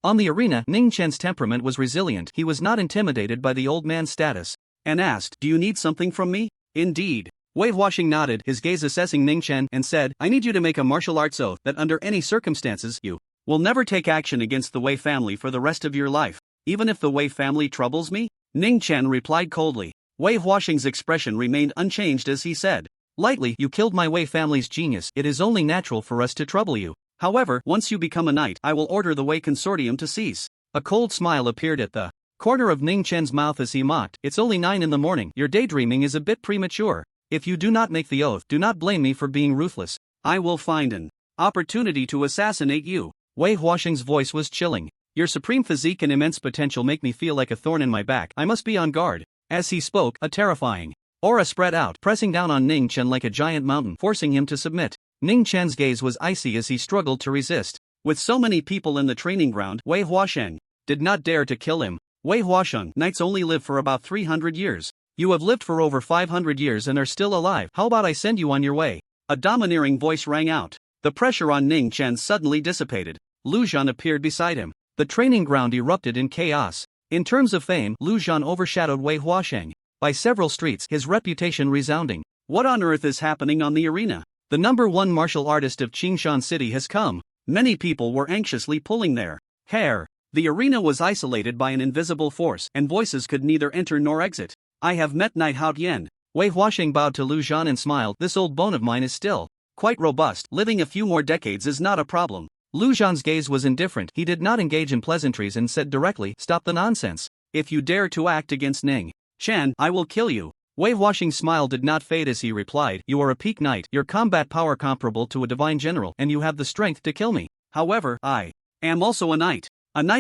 On the arena, Ning Chen's temperament was resilient, he was not intimidated by the old man's status, and asked, "Do you need something from me?" "Indeed." Wei Huasheng nodded, his gaze assessing Ning Chen, and said, "I need you to make a martial arts oath that under any circumstances you will never take action against the Wei family for the rest of your life, even if the Wei family troubles me." Ning Chen replied coldly. Wei Huasheng's expression remained unchanged as he said, Lightly, you killed my Wei family's genius. It is only natural for us to trouble you. However, once you become a knight, I will order the Wei Consortium to cease. A cold smile appeared at the corner of Ning Chen's mouth as he mocked. It's only 9 in the morning. Your daydreaming is a bit premature. If you do not make the oath, do not blame me for being ruthless. I will find an opportunity to assassinate you. Wei Huasheng's voice was chilling. Your supreme physique and immense potential make me feel like a thorn in my back. I must be on guard. As he spoke, a terrifying aura spread out, pressing down on Ning Chen like a giant mountain, forcing him to submit. Ning Chen's gaze was icy as he struggled to resist. With so many people in the training ground, Wei Huasheng did not dare to kill him. Wei Huasheng, knights only live for about 300 years. You have lived for over 500 years and are still alive. How about I send you on your way? A domineering voice rang out. The pressure on Ning Chen suddenly dissipated. Lu Zhan appeared beside him. The training ground erupted in chaos. In terms of fame, Lu Zhan overshadowed Wei Huasheng by several streets, his reputation resounding. What on earth is happening on the arena? The #1 martial artist of Qingshan City has come. Many people were anxiously pulling their hair. The arena was isolated by an invisible force, and voices could neither enter nor exit. I have met Knight Hao Tian. Wei Huasheng bowed to Lu Zhan and smiled. This old bone of mine is still quite robust. Living a few more decades is not a problem. Lu Zhan's gaze was indifferent. He did not engage in pleasantries and said directly, stop the nonsense. If you dare to act against Ning Chen, I will kill you. Wei Huasheng's smile did not fade as he replied, you are a peak knight, your combat power comparable to a divine general, and you have the strength to kill me. However, I am also a knight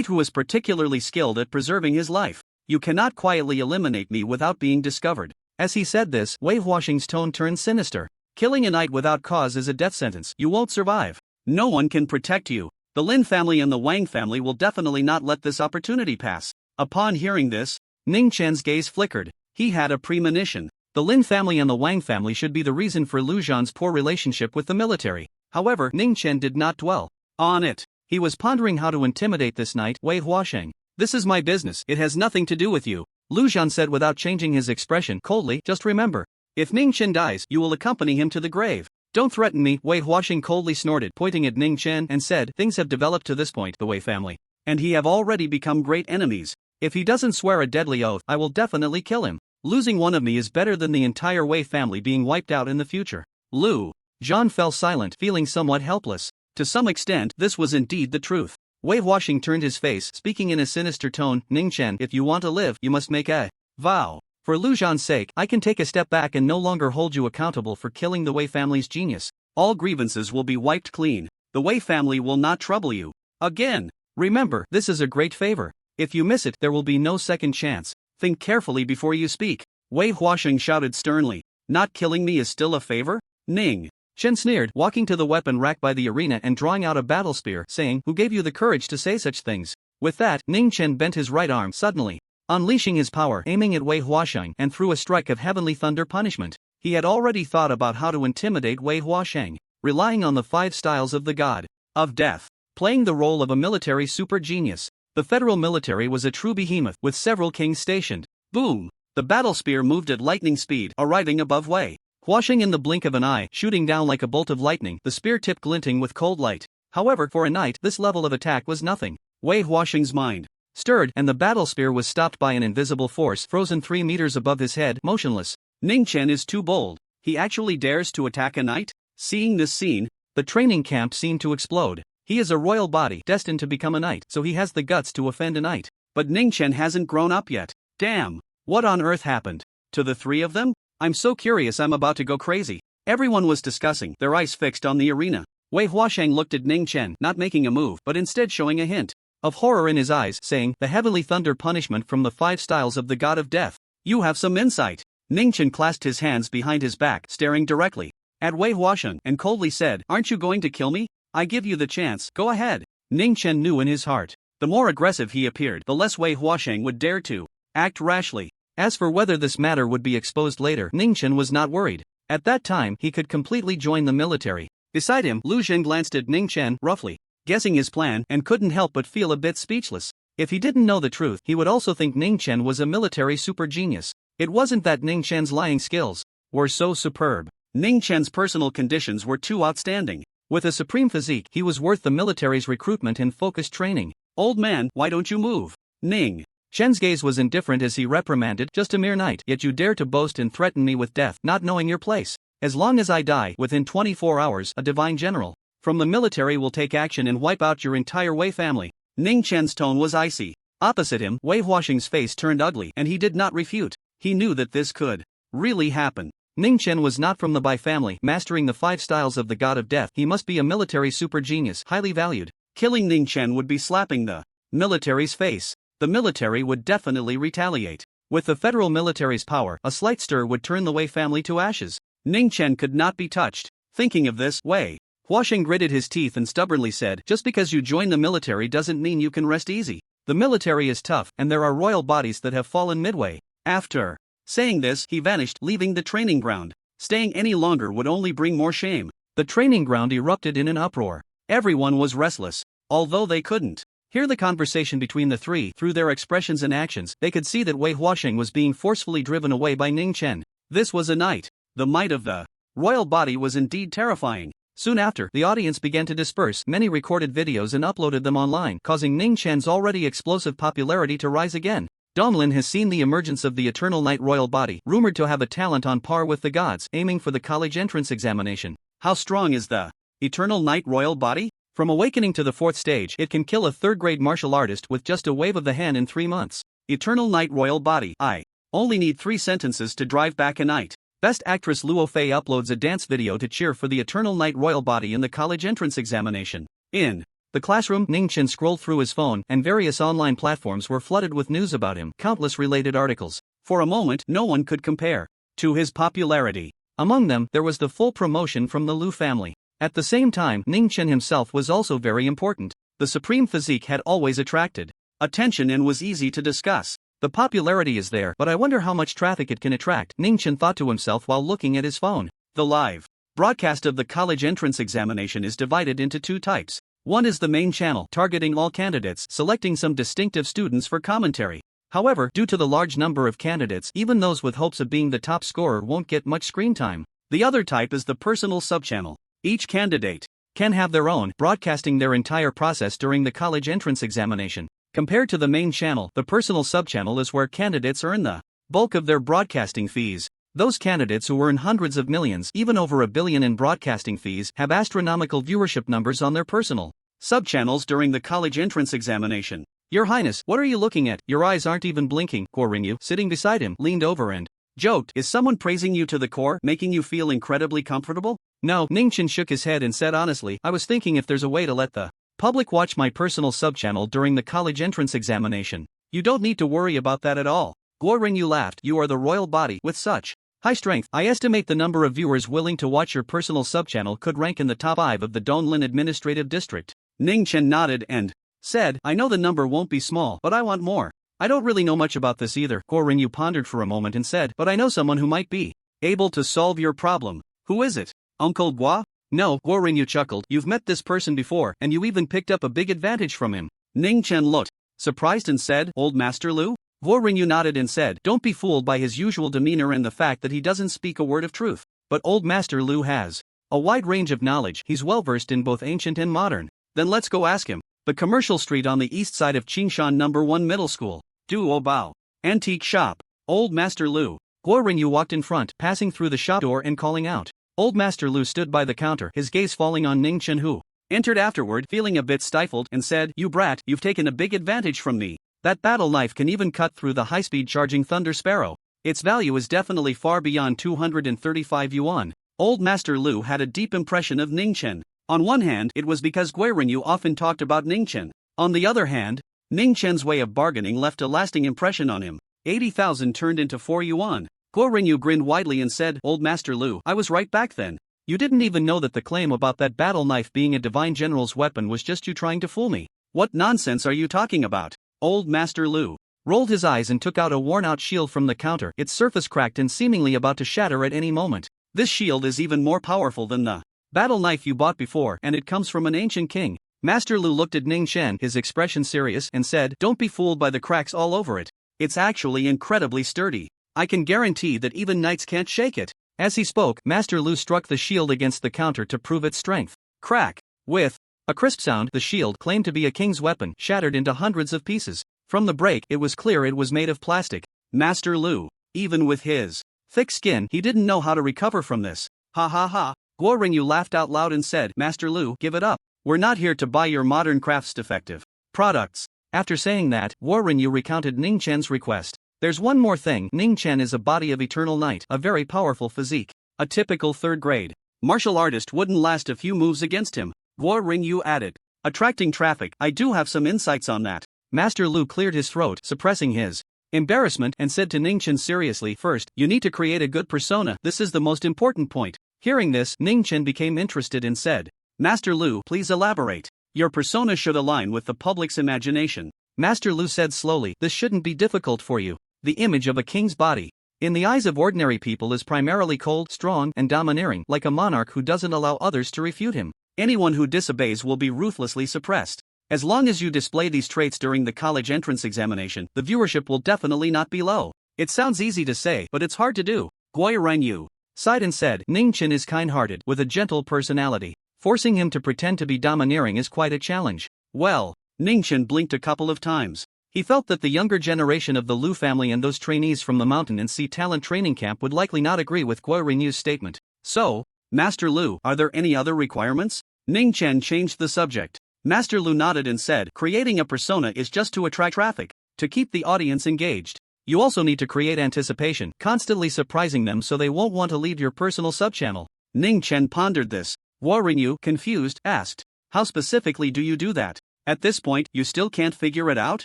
who is particularly skilled at preserving his life. You cannot quietly eliminate me without being discovered. As he said this, Wei Huasheng's tone turned sinister. Killing a knight without cause is a death sentence. You won't survive. No one can protect you. The Lin family and the Wang family will definitely not let this opportunity pass. Upon hearing this, Ning Chen's gaze flickered. He had a premonition. The Lin family and the Wang family should be the reason for Lu Zhan's poor relationship with the military. However, Ning Chen did not dwell on it. He was pondering how to intimidate this knight, Wei Huasheng. This is my business. It has nothing to do with you. Lu Zhan said without changing his expression coldly, just remember. If Ning Chen dies, you will accompany him to the grave. Don't threaten me, Wei Huasheng coldly snorted, pointing at Ning Chen and said, things have developed to this point, the Wei family. And he have already become great enemies. If he doesn't swear a deadly oath, I will definitely kill him. Losing one of me is better than the entire Wei family being wiped out in the future. Lu Zhan fell silent, feeling somewhat helpless. To some extent, this was indeed the truth. Wei Huasheng turned his face, speaking in a sinister tone, Ning Chen, if you want to live, you must make a vow. For Lu Zhan's sake, I can take a step back and no longer hold you accountable for killing the Wei family's genius. All grievances will be wiped clean. The Wei family will not trouble you again. Remember, this is a great favor. If you miss it, there will be no second chance. Think carefully before you speak. Wei Huasheng shouted sternly. Not killing me is still a favor? Ning Chen sneered, walking to the weapon rack by the arena and drawing out a battle spear, saying, who gave you the courage to say such things? With that, Ning Chen bent his right arm suddenly, unleashing his power, aiming at Wei Huasheng, and threw a strike of heavenly thunder punishment. He had already thought about how to intimidate Wei Huasheng, relying on the 5 styles of the god of death, playing the role of a military super genius. The federal military was a true behemoth, with several kings stationed. Boom! The battle spear moved at lightning speed, arriving above Wei Huasheng in the blink of an eye, shooting down like a bolt of lightning, the spear tip glinting with cold light. However, for a knight, this level of attack was nothing. Wei Huasheng's mind stirred, and the battle spear was stopped by an invisible force frozen 3 meters above his head, motionless. Ning Chen is too bold. He actually dares to attack a knight? Seeing this scene, the training camp seemed to explode. He is a royal body, destined to become a knight, so he has the guts to offend a knight. But Ning Chen hasn't grown up yet. Damn! What on earth happened to the 3 of them? I'm so curious I'm about to go crazy. Everyone was discussing, their eyes fixed on the arena. Wei Huasheng looked at Ning Chen, not making a move but instead showing a hint of horror in his eyes, saying, the heavenly thunder punishment from the 5 styles of the god of death. You have some insight. Ning Chen clasped his hands behind his back, staring directly at Wei Huasheng, and coldly said, aren't you going to kill me? I give you the chance, go ahead. Ning Chen knew in his heart, the more aggressive he appeared, the less Wei Huasheng would dare to act rashly. As for whether this matter would be exposed later, Ning Chen was not worried. At that time, he could completely join the military. Beside him, Lu Zhen glanced at Ning Chen, roughly guessing his plan, and couldn't help but feel a bit speechless. If he didn't know the truth, he would also think Ning Chen was a military super genius. It wasn't that Ning Chen's lying skills were so superb. Ning Chen's personal conditions were too outstanding. With a supreme physique, he was worth the military's recruitment and focused training. Old man, why don't you move? Ning Chen's gaze was indifferent as he reprimanded, just a mere knight, yet you dare to boast and threaten me with death, not knowing your place. As long as I die within 24 hours, a divine general from the military will take action and wipe out your entire Wei family. Ning Chen's tone was icy. Opposite him, Wei Huaxing's face turned ugly, and he did not refute. He knew that this could really happen. Ning Chen was not from the Bai family, mastering the 5 styles of the god of death. He must be a military super genius, highly valued. Killing Ning Chen would be slapping the military's face. The military would definitely retaliate. With the federal military's power, a slight stir would turn the Wei family to ashes. Ning Chen could not be touched. Thinking of this, Wei Huaxing gritted his teeth and stubbornly said, just because you join the military doesn't mean you can rest easy. The military is tough, and there are royal bodies that have fallen midway. After saying this, he vanished, leaving the training ground. Staying any longer would only bring more shame. The training ground erupted in an uproar. Everyone was restless. Although they couldn't hear the conversation between the three, through their expressions and actions, they could see that Wei Huaxing was being forcefully driven away by Ning Chen. This was a night. The might of the royal body was indeed terrifying. Soon after, the audience began to disperse. Many recorded videos and uploaded them online, causing Ning Chen's already explosive popularity to rise again. Donglin has seen the emergence of the Eternal Night Royal Body, rumored to have a talent on par with the gods, aiming for the college entrance examination. How strong is the Eternal Night Royal Body? From awakening to the 4th stage, it can kill a 3rd-grade martial artist with just a wave of the hand in 3 months. Eternal Night Royal Body. I only need 3 sentences to drive back a night. Best Actress Luo Fei uploads a dance video to cheer for the Eternal Night Royal Body in the college entrance examination. In the classroom, Ning Chen scrolled through his phone, and various online platforms were flooded with news about him, countless related articles. For a moment, no one could compare to his popularity. Among them, there was the full promotion from the Lu family. At the same time, Ning Chen himself was also very important. The supreme physique had always attracted attention and was easy to discuss. The popularity is there, but I wonder how much traffic it can attract, Ning Chen thought to himself while looking at his phone. The live broadcast of the college entrance examination is divided into 2 types. One is the main channel, targeting all candidates, selecting some distinctive students for commentary. However, due to the large number of candidates, even those with hopes of being the top scorer won't get much screen time. The other type is the personal subchannel. Each candidate can have their own, broadcasting their entire process during the college entrance examination. Compared to the main channel, the personal subchannel is where candidates earn the bulk of their broadcasting fees. Those candidates who earn hundreds of millions, even over $1 billion in broadcasting fees, have astronomical viewership numbers on their personal subchannels during the college entrance examination. Your Highness, what are you looking at? Your eyes aren't even blinking. Guo Ringyu, sitting beside him, leaned over and joked. Is someone praising you to the core, making you feel incredibly comfortable? No, Ning Chen shook his head and said honestly, I was thinking if there's a way to let the public watch my personal subchannel during the college entrance examination. You don't need to worry about that at all. Guo Ringyu laughed. You are the royal body with such high strength. I estimate the number of viewers willing to watch your personal subchannel could rank in the top 5 of the Donglin Administrative District. Ning Chen nodded and said, I know the number won't be small, but I want more. I don't really know much about this either. Guo Ringyu pondered for a moment and said, but I know someone who might be able to solve your problem. Who is it? Uncle Guo? No, Guo Ringyu chuckled. You've met this person before, and you even picked up a big advantage from him. Ning Chen looked surprised and said, Old Master Lu? Guo Ringyu nodded and said, don't be fooled by his usual demeanor and the fact that he doesn't speak a word of truth. But Old Master Lu has a wide range of knowledge. He's well versed in both ancient and modern. Then let's go ask him. The commercial street on the east side of Qingshan No. 1 Middle School. Duo Bao. Antique shop. Old Master Lu. Guo Ringyu walked in front, passing through the shop door and calling out. Old Master Lu stood by the counter, his gaze falling on Ning Chen, who entered afterward, feeling a bit stifled, and said, You brat, you've taken a big advantage from me. That battle knife can even cut through the high-speed charging Thunder Sparrow. Its value is definitely far beyond 235 yuan. Old Master Lu had a deep impression of Ning Chen. On one hand, it was because Guo Ringyu often talked about Ning Chen. On the other hand, Ning Chen's way of bargaining left a lasting impression on him. 80,000 turned into 4 yuan. Guo Ringyu grinned widely and said, Old Master Lu, I was right back then. You didn't even know that the claim about that battle knife being a divine general's weapon was just you trying to fool me. What nonsense are you talking about? Old Master Lu rolled his eyes and took out a worn-out shield from the counter, its surface cracked and seemingly about to shatter at any moment. This shield is even more powerful than the battle knife you bought before, and it comes from an ancient king. Master Lu looked at Ning Chen, his expression serious, and said, Don't be fooled by the cracks all over it. It's actually incredibly sturdy. I can guarantee that even knights can't shake it. As he spoke, Master Lu struck the shield against the counter to prove its strength. Crack. With a crisp sound, the shield, claimed to be a king's weapon, shattered into hundreds of pieces. From the break, it was clear it was made of plastic. Master Lu, even with his thick skin, he didn't know how to recover from this. Ha ha ha. Guo Ringyu laughed out loud and said, Master Lu, give it up. We're not here to buy your modern crafts defective products. After saying that, Guo Ringyu recounted Ning Chen's request. There's one more thing. Ning Chen is a body of eternal night, a very powerful physique. A typical third-grade martial artist wouldn't last a few moves against him, Guo Ringyu added. Attracting traffic, I do have some insights on that. Master Lu cleared his throat, suppressing his embarrassment, and said to Ning Chen seriously, first, you need to create a good persona, this is the most important point. Hearing this, Ning Chen became interested and said, Master Lu, please elaborate. Your persona should align with the public's imagination. Master Lu said slowly, this shouldn't be difficult for you. The image of a king's body, in the eyes of ordinary people, is primarily cold, strong, and domineering, like a monarch who doesn't allow others to refute him. Anyone who disobeys will be ruthlessly suppressed. As long as you display these traits during the college entrance examination, the viewership will definitely not be low. It sounds easy to say, but it's hard to do. Guo Ringyu sighed and said, Ning Chen is kind-hearted, with a gentle personality. Forcing him to pretend to be domineering is quite a challenge. Well, Ning Chen blinked a couple of times. He felt that the younger generation of the Lu family and those trainees from the Mountain and Sea Talent Training Camp would likely not agree with Guo Ringyu's statement. So, Master Lu, are there any other requirements? Ning Chen changed the subject. Master Lu nodded and said, creating a persona is just to attract traffic, to keep the audience engaged. You also need to create anticipation, constantly surprising them so they won't want to leave your personal subchannel. Ning Chen pondered this. Guo Ringyu, confused, asked, how specifically do you do that? At this point, you still can't figure it out?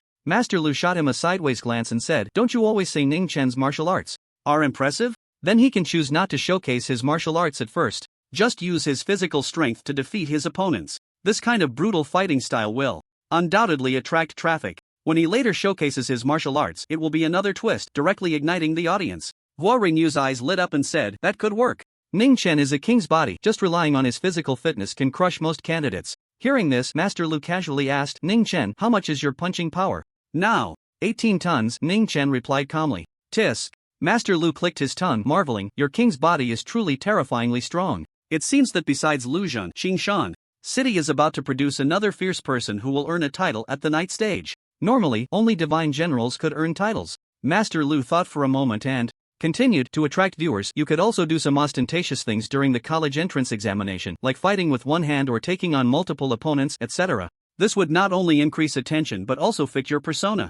Master Lu shot him a sideways glance and said, don't you always say Ning Chen's martial arts are impressive? Then he can choose not to showcase his martial arts at first. Just use his physical strength to defeat his opponents. This kind of brutal fighting style will undoubtedly attract traffic. When he later showcases his martial arts, it will be another twist, directly igniting the audience. Guo Ringyu's eyes lit up and said, that could work. Ning Chen is a king's body, just relying on his physical fitness can crush most candidates. Hearing this, Master Lu casually asked, Ning Chen, how much is your punching power? Now, 18 tons, Ning Chen replied calmly. Tisk. Master Lu clicked his tongue, marveling, your king's body is truly terrifyingly strong. It seems that besides Luzhan, Qingshan City is about to produce another fierce person who will earn a title at the night stage. Normally, only divine generals could earn titles. Master Lu thought for a moment and continued, to attract viewers, you could also do some ostentatious things during the college entrance examination, like fighting with one hand or taking on multiple opponents, etc. This would not only increase attention but also fit your persona.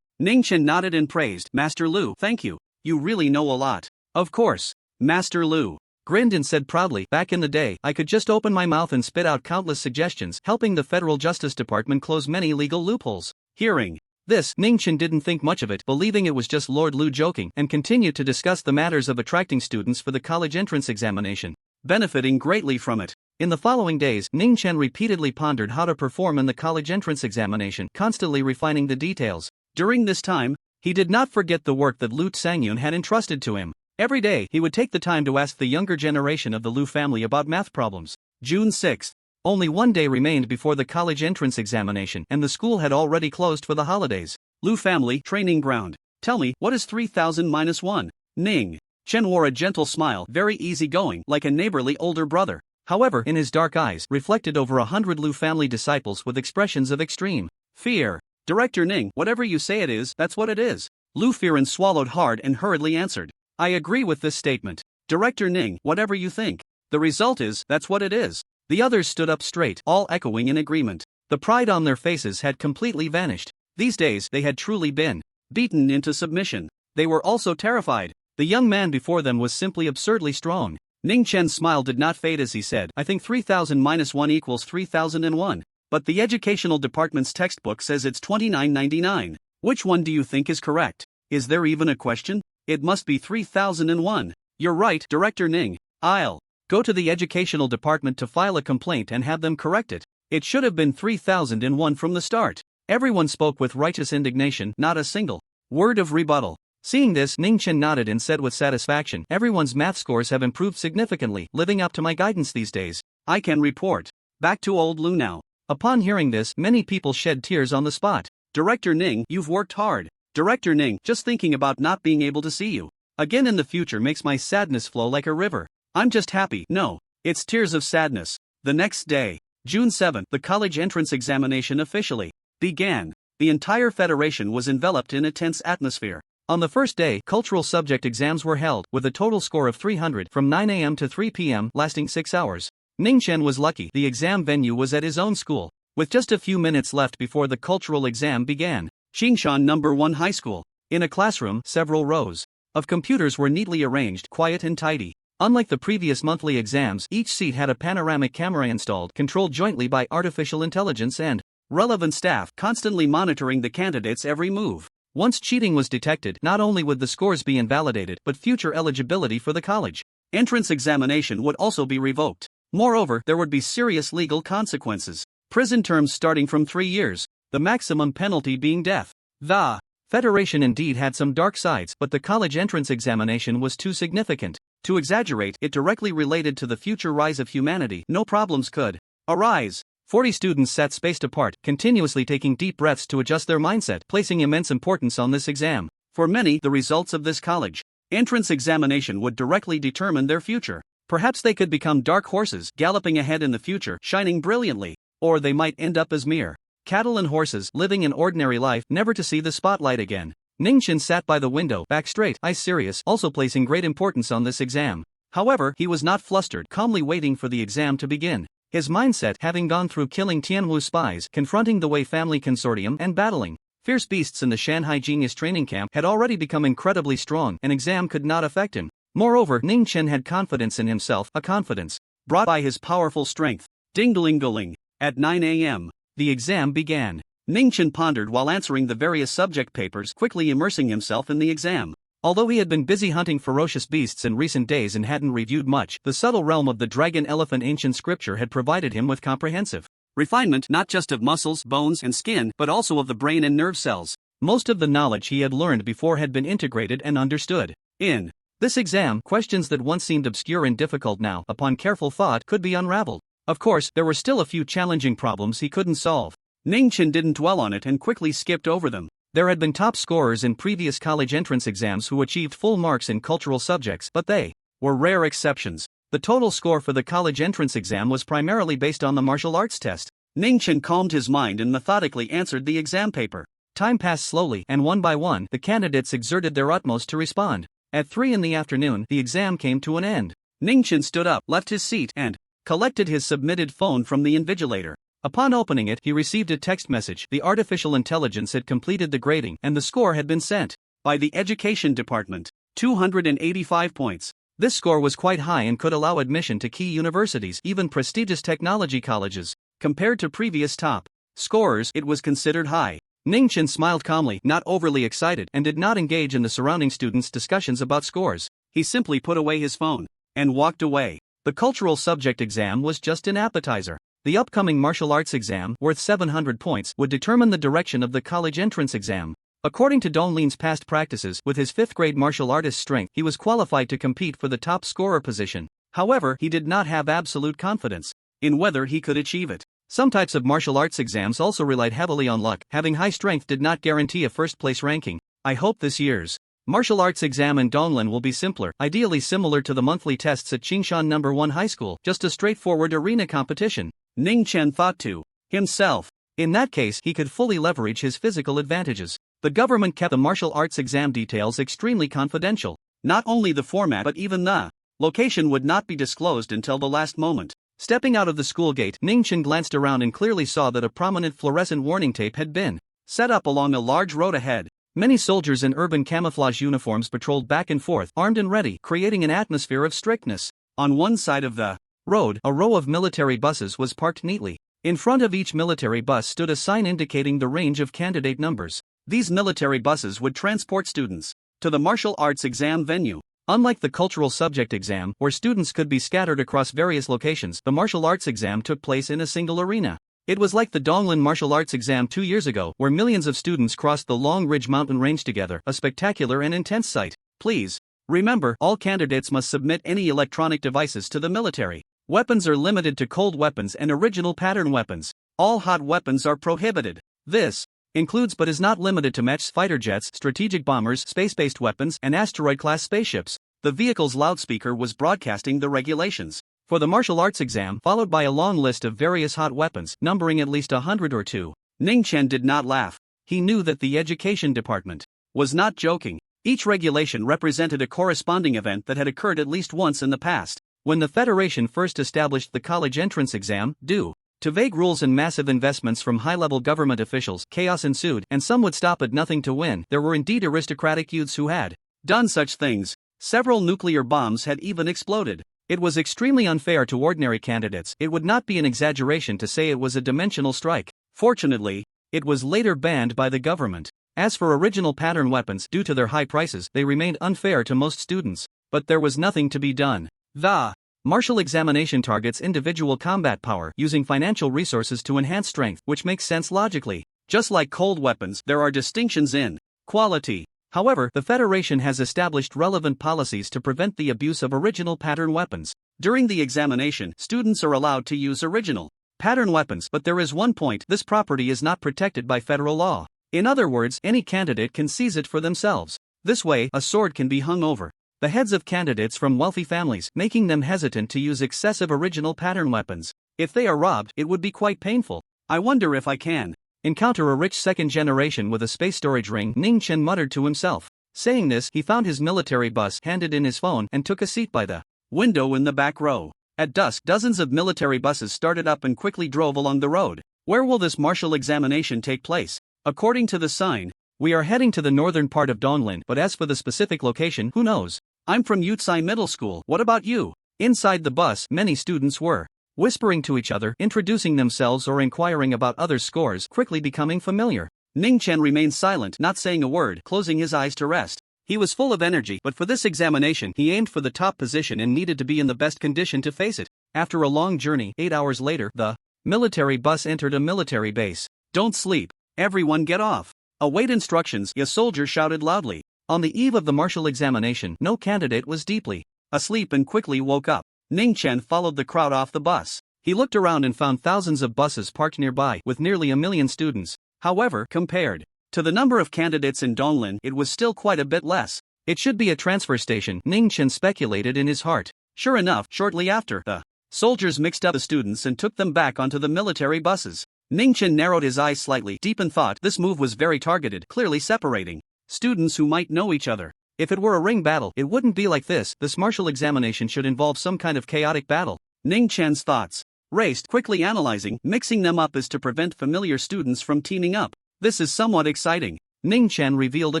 Ning Chen nodded and praised, Master Lu, thank you. You really know a lot. Of course. Master Lu grinned and said proudly, back in the day, I could just open my mouth and spit out countless suggestions, helping the Federal Justice Department close many legal loopholes. Hearing this, Ning Chen didn't think much of it, believing it was just Lord Lu joking, and continued to discuss the matters of attracting students for the college entrance examination, benefiting greatly from it. In the following days, Ning Chen repeatedly pondered how to perform in the college entrance examination, constantly refining the details. During this time, he did not forget the work that Lu Sangyun had entrusted to him. Every day, he would take the time to ask the younger generation of the Lu family about math problems. June 6. Only one day remained before the college entrance examination, and the school had already closed for the holidays. Lu family training ground. Tell me, what is 3000-1? Ning Chen wore a gentle smile, very easygoing, like a neighborly older brother. However, in his dark eyes, reflected over 100 Lu family disciples with expressions of extreme fear. Director Ning, whatever you say it is, that's what it is. Lu Firen swallowed hard and hurriedly answered. I agree with this statement. Director Ning, whatever you think. The result is, that's what it is. The others stood up straight, all echoing in agreement. The pride on their faces had completely vanished. These days, they had truly been beaten into submission. They were also terrified. The young man before them was simply absurdly strong. Ning Chen's smile did not fade as he said, I think 3000-1 equals 3001. But the educational department's textbook says it's 2999. Which one do you think is correct? Is there even a question? It must be 3001. You're right, Director Ning. I'll go to the educational department to file a complaint and have them correct it. It should have been 3001 from the start. Everyone spoke with righteous indignation, not a single word of rebuttal. Seeing this, Ning Chen nodded and said with satisfaction, everyone's math scores have improved significantly, living up to my guidance these days. I can report back to old Lu now. Upon hearing this, many people shed tears on the spot. Director Ning, you've worked hard. Director Ning, just thinking about not being able to see you again in the future makes my sadness flow like a river. I'm just happy. No, it's tears of sadness. The next day, June 7, the college entrance examination officially began. The entire federation was enveloped in a tense atmosphere. On the first day, cultural subject exams were held, with a total score of 300 from 9 a.m. to 3 p.m., lasting 6 hours. Ning Chen was lucky, the exam venue was at his own school. With just a few minutes left before the cultural exam began, Qingshan No. 1 High School. in a classroom, several rows of computers were neatly arranged, quiet and tidy. Unlike the previous monthly exams, each seat had a panoramic camera installed, controlled jointly by artificial intelligence and relevant staff constantly monitoring the candidates' every move. Once cheating was detected, not only would the scores be invalidated, but future eligibility for the college entrance examination would also be revoked. Moreover, there would be serious legal consequences. Prison terms starting from 3 years, the maximum penalty being death. The Federation indeed had some dark sides, but the college entrance examination was too significant to exaggerate. It directly related to the future rise of humanity. No problems could arise. 40 students sat spaced apart, continuously taking deep breaths to adjust their mindset, placing immense importance on this exam. For many, the results of this college entrance examination would directly determine their future. Perhaps they could become dark horses, galloping ahead in the future, shining brilliantly. Or they might end up as mere cattle and horses, living an ordinary life, never to see the spotlight again. Ning Chen sat by the window, back straight, eyes serious, also placing great importance on this exam. However, he was not flustered, calmly waiting for the exam to begin. His mindset, having gone through killing Tianwu spies, confronting the Wei family consortium, and battling fierce beasts in the Shanghai Genius training camp, had already become incredibly strong. An exam could not affect him. Moreover, Ning Chen had confidence in himself, a confidence brought by his powerful strength. Ding-a-ling-a-ling. At 9 a.m., the exam began. Ning Chen pondered while answering the various subject papers, quickly immersing himself in the exam. Although he had been busy hunting ferocious beasts in recent days and hadn't reviewed much, the subtle realm of the dragon-elephant ancient scripture had provided him with comprehensive refinement, not just of muscles, bones, and skin, but also of the brain and nerve cells. Most of the knowledge he had learned before had been integrated and understood. In this exam, questions that once seemed obscure and difficult now, upon careful thought, could be unraveled. Of course, there were still a few challenging problems he couldn't solve. Ning Chen didn't dwell on it and quickly skipped over them. There had been top scorers in previous college entrance exams who achieved full marks in cultural subjects, but they were rare exceptions. The total score for the college entrance exam was primarily based on the martial arts test. Ning Chen calmed his mind and methodically answered the exam paper. Time passed slowly, and one by one, the candidates exerted their utmost to respond. At 3 in the afternoon, the exam came to an end. Ning Chen stood up, left his seat, and collected his submitted phone from the invigilator. Upon opening it, he received a text message. The artificial intelligence had completed the grading, and the score had been sent by the Education Department. 285 points. This score was quite high and could allow admission to key universities, even prestigious technology colleges. Compared to previous top scorers, it was considered high. Ning Chen smiled calmly, not overly excited, and did not engage in the surrounding students' discussions about scores. He simply put away his phone and walked away. The cultural subject exam was just an appetizer. The upcoming martial arts exam, worth 700 points, would determine the direction of the college entrance exam. According to Dong Lin's past practices, with his 5th grade martial artist strength, he was qualified to compete for the top scorer position. However, he did not have absolute confidence in whether he could achieve it. Some types of martial arts exams also relied heavily on luck. Having high strength did not guarantee a first-place ranking. I hope this year's martial arts exam in Donglin will be simpler, ideally similar to the monthly tests at Qingshan No. 1 High School, just a straightforward arena competition. Ning Chen thought to himself. In that case, he could fully leverage his physical advantages. The government kept the martial arts exam details extremely confidential. Not only the format but even the location would not be disclosed until the last moment. Stepping out of the school gate, Ning Chen glanced around and clearly saw that a prominent fluorescent warning tape had been set up along a large road ahead. Many soldiers in urban camouflage uniforms patrolled back and forth, armed and ready, creating an atmosphere of strictness. On one side of the road, a row of military buses was parked neatly. In front of each military bus stood a sign indicating the range of candidate numbers. These military buses would transport students to the martial arts exam venue. Unlike the cultural subject exam, where students could be scattered across various locations, the martial arts exam took place in a single arena. It was like the Donglin martial arts exam 2 years ago, where millions of students crossed the Long Ridge mountain range together, a spectacular and intense sight. Please remember, all candidates must submit any electronic devices to the military. Weapons are limited to cold weapons and original pattern weapons. All hot weapons are prohibited. This includes but is not limited to mechs, fighter jets, strategic bombers, space-based weapons, and asteroid-class spaceships. The vehicle's loudspeaker was broadcasting the regulations for the martial arts exam, followed by a long list of various hot weapons, numbering at least 100 or 2. Ning Chen did not laugh. He knew that the education department was not joking. Each regulation represented a corresponding event that had occurred at least once in the past. When the Federation first established the college entrance exam, due to vague rules and massive investments from high-level government officials, chaos ensued, and some would stop at nothing to win. There were indeed aristocratic youths who had done such things. Several nuclear bombs had even exploded. It was extremely unfair to ordinary candidates. It would not be an exaggeration to say it was a dimensional strike. Fortunately, it was later banned by the government. As for original pattern weapons, due to their high prices, they remained unfair to most students. But there was nothing to be done. The martial examination targets individual combat power, using financial resources to enhance strength, which makes sense logically. Just like cold weapons, there are distinctions in quality. However, the Federation has established relevant policies to prevent the abuse of original pattern weapons. During the examination, students are allowed to use original pattern weapons, but there is one point: this property is not protected by federal law. In other words, any candidate can seize it for themselves. This way, a sword can be hung over the heads of candidates from wealthy families, making them hesitant to use excessive original pattern weapons. If they are robbed, it would be quite painful. I wonder if I can encounter a rich second generation with a space storage ring, Ning Chen muttered to himself. Saying this, he found his military bus, handed in his phone, and took a seat by the window in the back row. At dusk, dozens of military buses started up and quickly drove along the road. Where will this martial examination take place? According to the sign, we are heading to the northern part of Donglan, but as for the specific location, who knows? I'm from Yutsai Middle School. What about you? Inside the bus, many students were whispering to each other, introducing themselves or inquiring about others' scores, quickly becoming familiar. Ning Chen remained silent, not saying a word, closing his eyes to rest. He was full of energy, but for this examination, he aimed for the top position and needed to be in the best condition to face it. After a long journey, 8 hours later, the military bus entered a military base. Don't sleep. Everyone get off. Await instructions, a soldier shouted loudly. On the eve of the martial examination, no candidate was deeply asleep and quickly woke up. Ning Chen followed the crowd off the bus. He looked around and found thousands of buses parked nearby, with nearly 1 million students. However, compared to the number of candidates in Donglan, it was still quite a bit less. It should be a transfer station, Ning Chen speculated in his heart. Sure enough, shortly after, the soldiers mixed up the students and took them back onto the military buses. Ning Chen narrowed his eyes slightly, deep in thought. This move was very targeted, clearly separating students who might know each other. If it were a ring battle, it wouldn't be like this. This martial examination should involve some kind of chaotic battle. Ning Chen's thoughts raced, quickly analyzing. Mixing them up is to prevent familiar students from teaming up. This is somewhat exciting. Ning Chen revealed a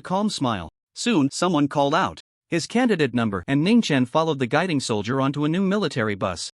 calm smile. Soon, someone called out his candidate number, and Ning Chen followed the guiding soldier onto a new military bus.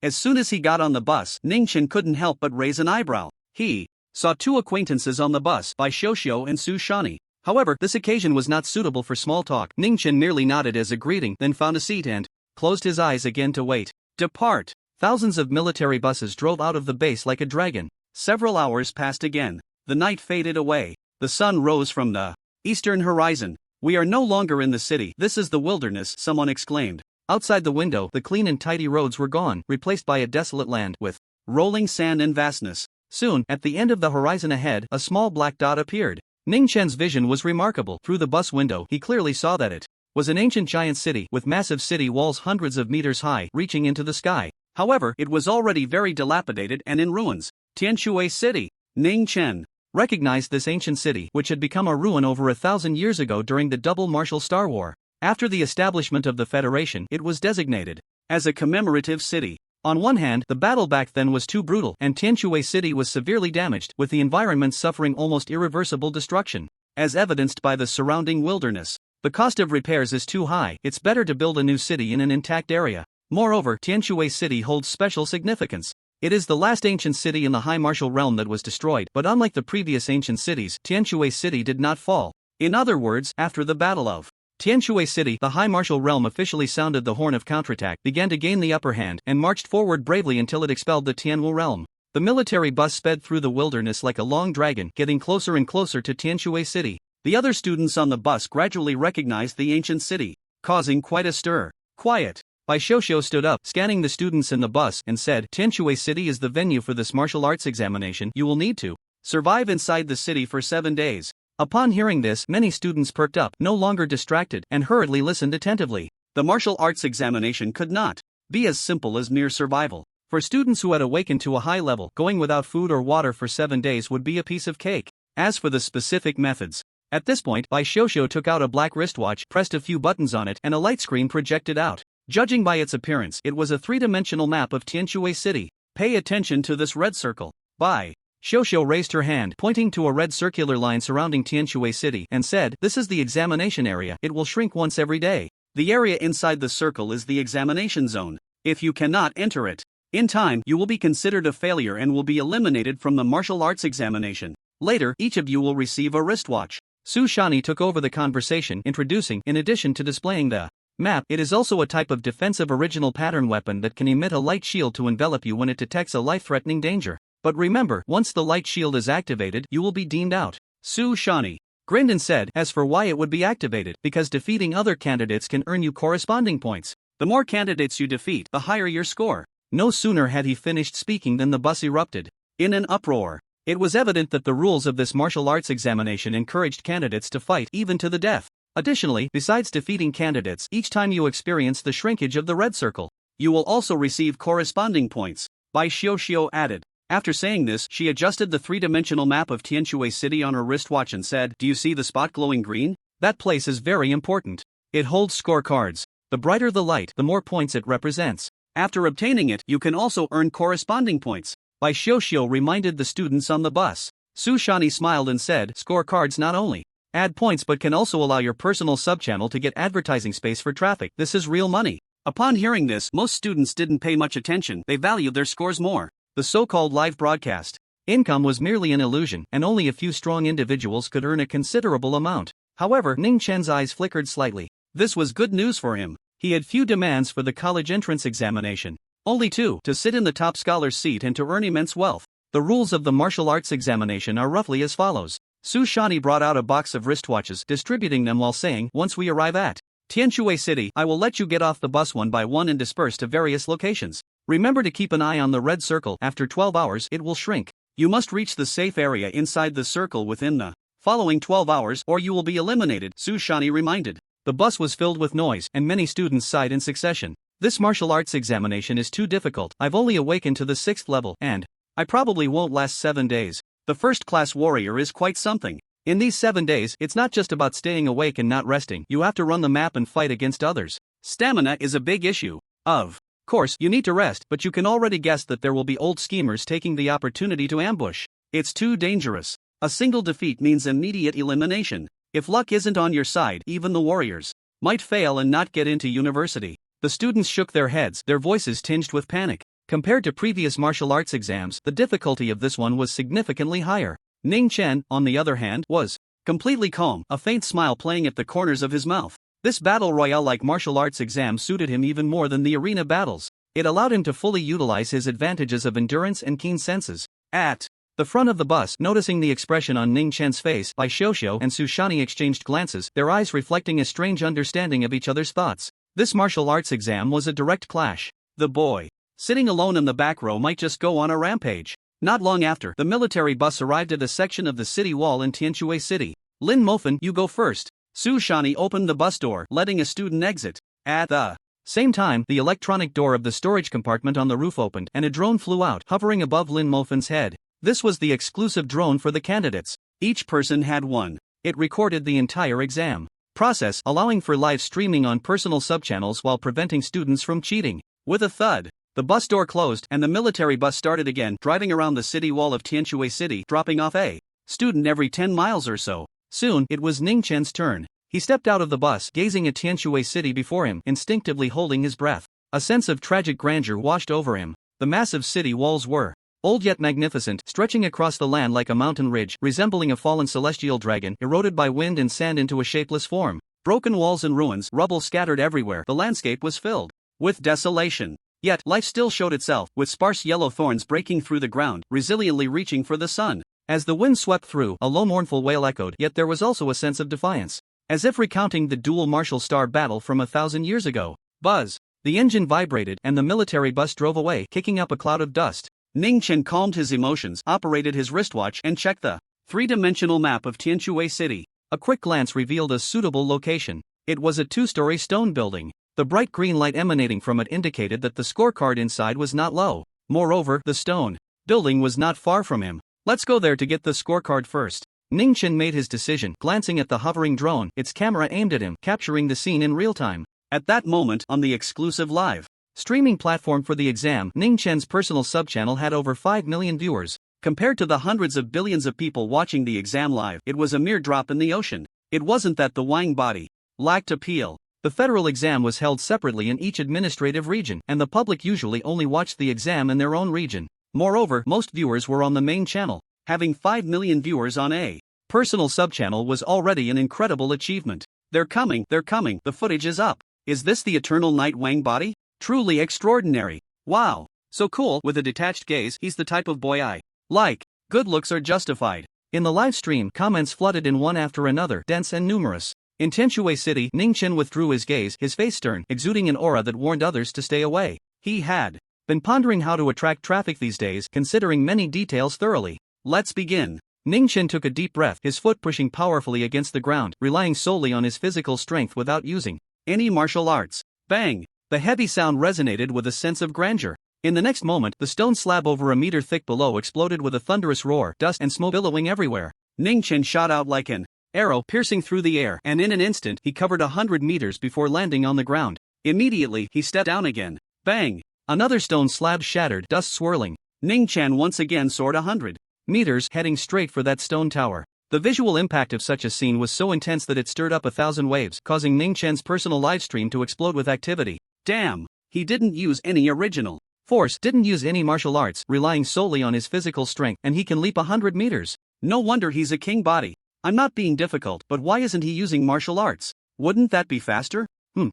As soon as he got on the bus, Ning Chen couldn't help but raise an eyebrow. He saw two acquaintances on the bus, Bai Xiuxiu and Su Shani. However, this occasion was not suitable for small talk. Ning Chen merely nodded as a greeting, then found a seat and closed his eyes again to wait. Depart. Thousands of military buses drove out of the base like a dragon. Several hours passed again. The night faded away. The sun rose from the eastern horizon. We are no longer in the city. This is the wilderness, someone exclaimed. Outside the window, the clean and tidy roads were gone, replaced by a desolate land with rolling sand and vastness. Soon, at the end of the horizon ahead, a small black dot appeared. Ning Chen's vision was remarkable. Through the bus window, he clearly saw that it was an ancient giant city, with massive city walls hundreds of meters high, reaching into the sky. However, it was already very dilapidated and in ruins. Tianshui City. Ning Chen recognized this ancient city, which had become a ruin over 1,000 years ago during the Double Martial Star War. After the establishment of the Federation, it was designated as a commemorative city. On one hand, the battle back then was too brutal, and Tianshui City was severely damaged, with the environment suffering almost irreversible destruction, as evidenced by the surrounding wilderness. The cost of repairs is too high. It's better to build a new city in an intact area. Moreover, Tianshui City holds special significance. It is the last ancient city in the High Martial Realm that was destroyed, but unlike the previous ancient cities, Tianshui City did not fall. In other words, after the Battle of Tianshui City, the High Martial Realm officially sounded the horn of counterattack, began to gain the upper hand, and marched forward bravely until it expelled the Tianwu realm. The military bus sped through the wilderness like a long dragon, getting closer and closer to Tianshui City. The other students on the bus gradually recognized the ancient city, causing quite a stir. Quiet. Bai Xiuxiu stood up, scanning the students in the bus, and said, Tianshui City is the venue for this martial arts examination. You will need to survive inside the city for 7 days. Upon hearing this, many students perked up, no longer distracted, and hurriedly listened attentively. The martial arts examination could not be as simple as mere survival. For students who had awakened to a high level, going without food or water for 7 days would be a piece of cake. As for the specific methods, At this point, Bai Xiuxiu took out a black wristwatch, pressed a few buttons on it, and a light screen projected out. Judging by its appearance, it was a three-dimensional map of Tianshui City. Pay attention to this red circle. Bai Xiuxiu raised her hand, pointing to a red circular line surrounding Tianshui City, and said, "This is the examination area. It will shrink once every day." The area inside the circle is the examination zone. If you cannot enter it in time, you will be considered a failure and will be eliminated from the martial arts examination. Later, each of you will receive a wristwatch. Su Shani took over the conversation, introducing, in addition to displaying the map, it is also a type of defensive original pattern weapon that can emit a light shield to envelop you when it detects a life-threatening danger. But remember, once the light shield is activated, you will be deemed out. Su Shani grinned and said, as for why it would be activated, because defeating other candidates can earn you corresponding points. The more candidates you defeat, the higher your score. No sooner had he finished speaking than the bus erupted in an uproar. It was evident that the rules of this martial arts examination encouraged candidates to fight even to the death. Additionally, besides defeating candidates, each time you experience the shrinkage of the red circle, you will also receive corresponding points. Bai Xiuxiu added. After saying this, she adjusted the three-dimensional map of Tianshui City on her wristwatch and said, "Do you see the spot glowing green? That place is very important. It holds scorecards. The brighter the light, the more points it represents. After obtaining it, you can also earn corresponding points." Bai Xiuxiu reminded the students on the bus. Su Shani smiled and said, "Scorecards not only add points but can also allow your personal subchannel to get advertising space for traffic. This is real money." Upon hearing this, most students didn't pay much attention. They valued their scores more. The so-called live broadcast income was merely an illusion, and only a few strong individuals could earn a considerable amount. However, Ning Chen's eyes flickered slightly. This was good news for him. He had few demands for the college entrance examination. Only two: to sit in the top scholar's seat and to earn immense wealth. The rules of the martial arts examination are roughly as follows. Su Shani brought out a box of wristwatches, distributing them while saying, "Once we arrive at Tianshui City, I will let you get off the bus one by one and disperse to various locations. Remember to keep an eye on the red circle. After 12 hours, it will shrink. You must reach the safe area inside the circle within the following 12 hours or you will be eliminated," Su Shani reminded. The bus was filled with noise, and many students sighed in succession. "This martial arts examination is too difficult. I've only awakened to the 6th level, and I probably won't last 7 days. The first-class warrior is quite something. In these 7 days, it's not just about staying awake and not resting. You have to run the map and fight against others. Stamina is a big issue. Of course, you need to rest, but you can already guess that there will be old schemers taking the opportunity to ambush. It's too dangerous. A single defeat means immediate elimination. If luck isn't on your side, even the warriors might fail and not get into university." The students shook their heads, their voices tinged with panic. Compared to previous martial arts exams, the difficulty of this one was significantly higher. Ning Chen, on the other hand, was completely calm, a faint smile playing at the corners of his mouth. This battle royale-like martial arts exam suited him even more than the arena battles. It allowed him to fully utilize his advantages of endurance and keen senses. At the front of the bus, noticing the expression on Ning Chen's face, Bai Xiuxiu and Su Shani exchanged glances, their eyes reflecting a strange understanding of each other's thoughts. This martial arts exam was a direct clash. The boy, sitting alone in the back row, might just go on a rampage. Not long after, the military bus arrived at a section of the city wall in Tianshui City. "Lin Mofan, you go first." Su Shani opened the bus door, letting a student exit. At the same time, the electronic door of the storage compartment on the roof opened, and a drone flew out, hovering above Lin Mofan's head. This was the exclusive drone for the candidates. Each person had one. It recorded the entire exam process, allowing for live streaming on personal subchannels while preventing students from cheating. With a thud, the bus door closed and the military bus started again, driving around the city wall of Tianshui City, dropping off a student every 10 miles or so. Soon, it was Ning Chen's turn. He stepped out of the bus, gazing at Tianshui City before him, instinctively holding his breath. A sense of tragic grandeur washed over him. The massive city walls were old yet magnificent, stretching across the land like a mountain ridge, resembling a fallen celestial dragon, eroded by wind and sand into a shapeless form. Broken walls and ruins, rubble scattered everywhere. The landscape was filled with desolation. Yet, life still showed itself, with sparse yellow thorns breaking through the ground, resiliently reaching for the sun. As the wind swept through, a low mournful wail echoed, yet there was also a sense of defiance. As if recounting the dual martial star battle from 1,000 years ago. Buzz! The engine vibrated, and the military bus drove away, kicking up a cloud of dust. Ning Chen calmed his emotions, operated his wristwatch, and checked the three-dimensional map of Tianshui City. A quick glance revealed a suitable location. It was a 2-story stone building. The bright green light emanating from it indicated that the scorecard inside was not low. Moreover, the stone building was not far from him. "Let's go there to get the scorecard first." Ning Chen made his decision, glancing at the hovering drone, its camera aimed at him, capturing the scene in real time. At that moment, on the exclusive live streaming platform for the exam, Ning Chen's personal subchannel had over 5 million viewers. Compared to the hundreds of billions of people watching the exam live, it was a mere drop in the ocean. It wasn't that the Wang body lacked appeal. The federal exam was held separately in each administrative region, and the public usually only watched the exam in their own region. Moreover, most viewers were on the main channel. Having 5 million viewers on a personal subchannel was already an incredible achievement. They're coming, the footage is up. Is this the eternal night Wang body? Truly extraordinary. Wow. So cool. With a detached gaze, he's the type of boy I like. Good looks are justified. In the live stream, comments flooded in one after another, dense and numerous. In Tianquay City, Ning Chen withdrew his gaze, his face stern, exuding an aura that warned others to stay away. He had been pondering how to attract traffic these days, considering many details thoroughly. Let's begin. Ning Chen took a deep breath, his foot pushing powerfully against the ground, relying solely on his physical strength without using any martial arts. Bang! The heavy sound resonated with a sense of grandeur. In the next moment, the stone slab over a meter thick below exploded with a thunderous roar, dust and smoke billowing everywhere. Ning Chen shot out like an arrow, piercing through the air, and in an instant he covered 100 meters before landing on the ground. Immediately, he stepped down again. Bang! Another stone slab shattered, dust swirling. Ning Chen once again soared 100 meters, heading straight for that stone tower. The visual impact of such a scene was so intense that it stirred up 1,000 waves, causing Ning Chen's personal livestream to explode with activity. Damn! He didn't use any original force, didn't use any martial arts, relying solely on his physical strength, and he can leap 100 meters. No wonder he's a king body. I'm not being difficult, but why isn't he using martial arts? Wouldn't that be faster?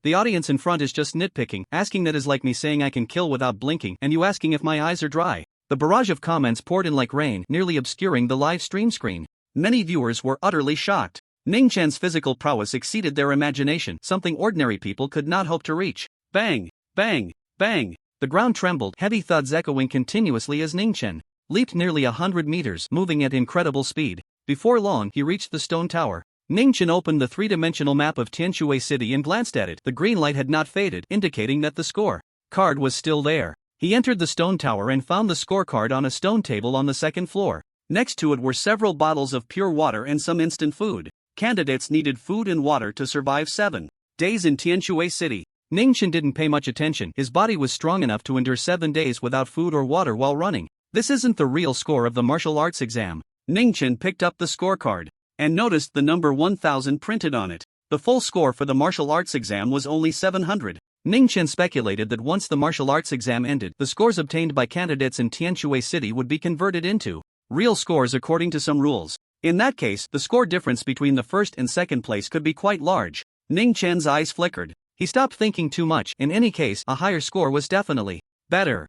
The audience in front is just nitpicking, asking that is like me saying I can kill without blinking, and you asking if my eyes are dry. The barrage of comments poured in like rain, nearly obscuring the live stream screen. Many viewers were utterly shocked. Ning Chen's physical prowess exceeded their imagination, something ordinary people could not hope to reach. Bang! Bang! Bang! The ground trembled, heavy thuds echoing continuously as Ning Chen leaped nearly 100 meters, moving at incredible speed. Before long, he reached the stone tower. Ning Chen opened the three-dimensional map of Tianquay City and glanced at it. The green light had not faded, indicating that the score card was still there. He entered the stone tower and found the scorecard on a stone table on the second floor. Next to it were several bottles of pure water and some instant food. Candidates needed food and water to survive 7 days in Tianquay City. Ning Chen didn't pay much attention. His body was strong enough to endure 7 days without food or water while running. This isn't the real score of the martial arts exam. Ning Chen picked up the scorecard and noticed the number 1000 printed on it. The full score for the martial arts exam was only 700. Ning Chen speculated that once the martial arts exam ended, the scores obtained by candidates in Tianquay City would be converted into real scores according to some rules. In that case, the score difference between the first and second place could be quite large. Ning Chen's eyes flickered. He stopped thinking too much. In any case, a higher score was definitely better.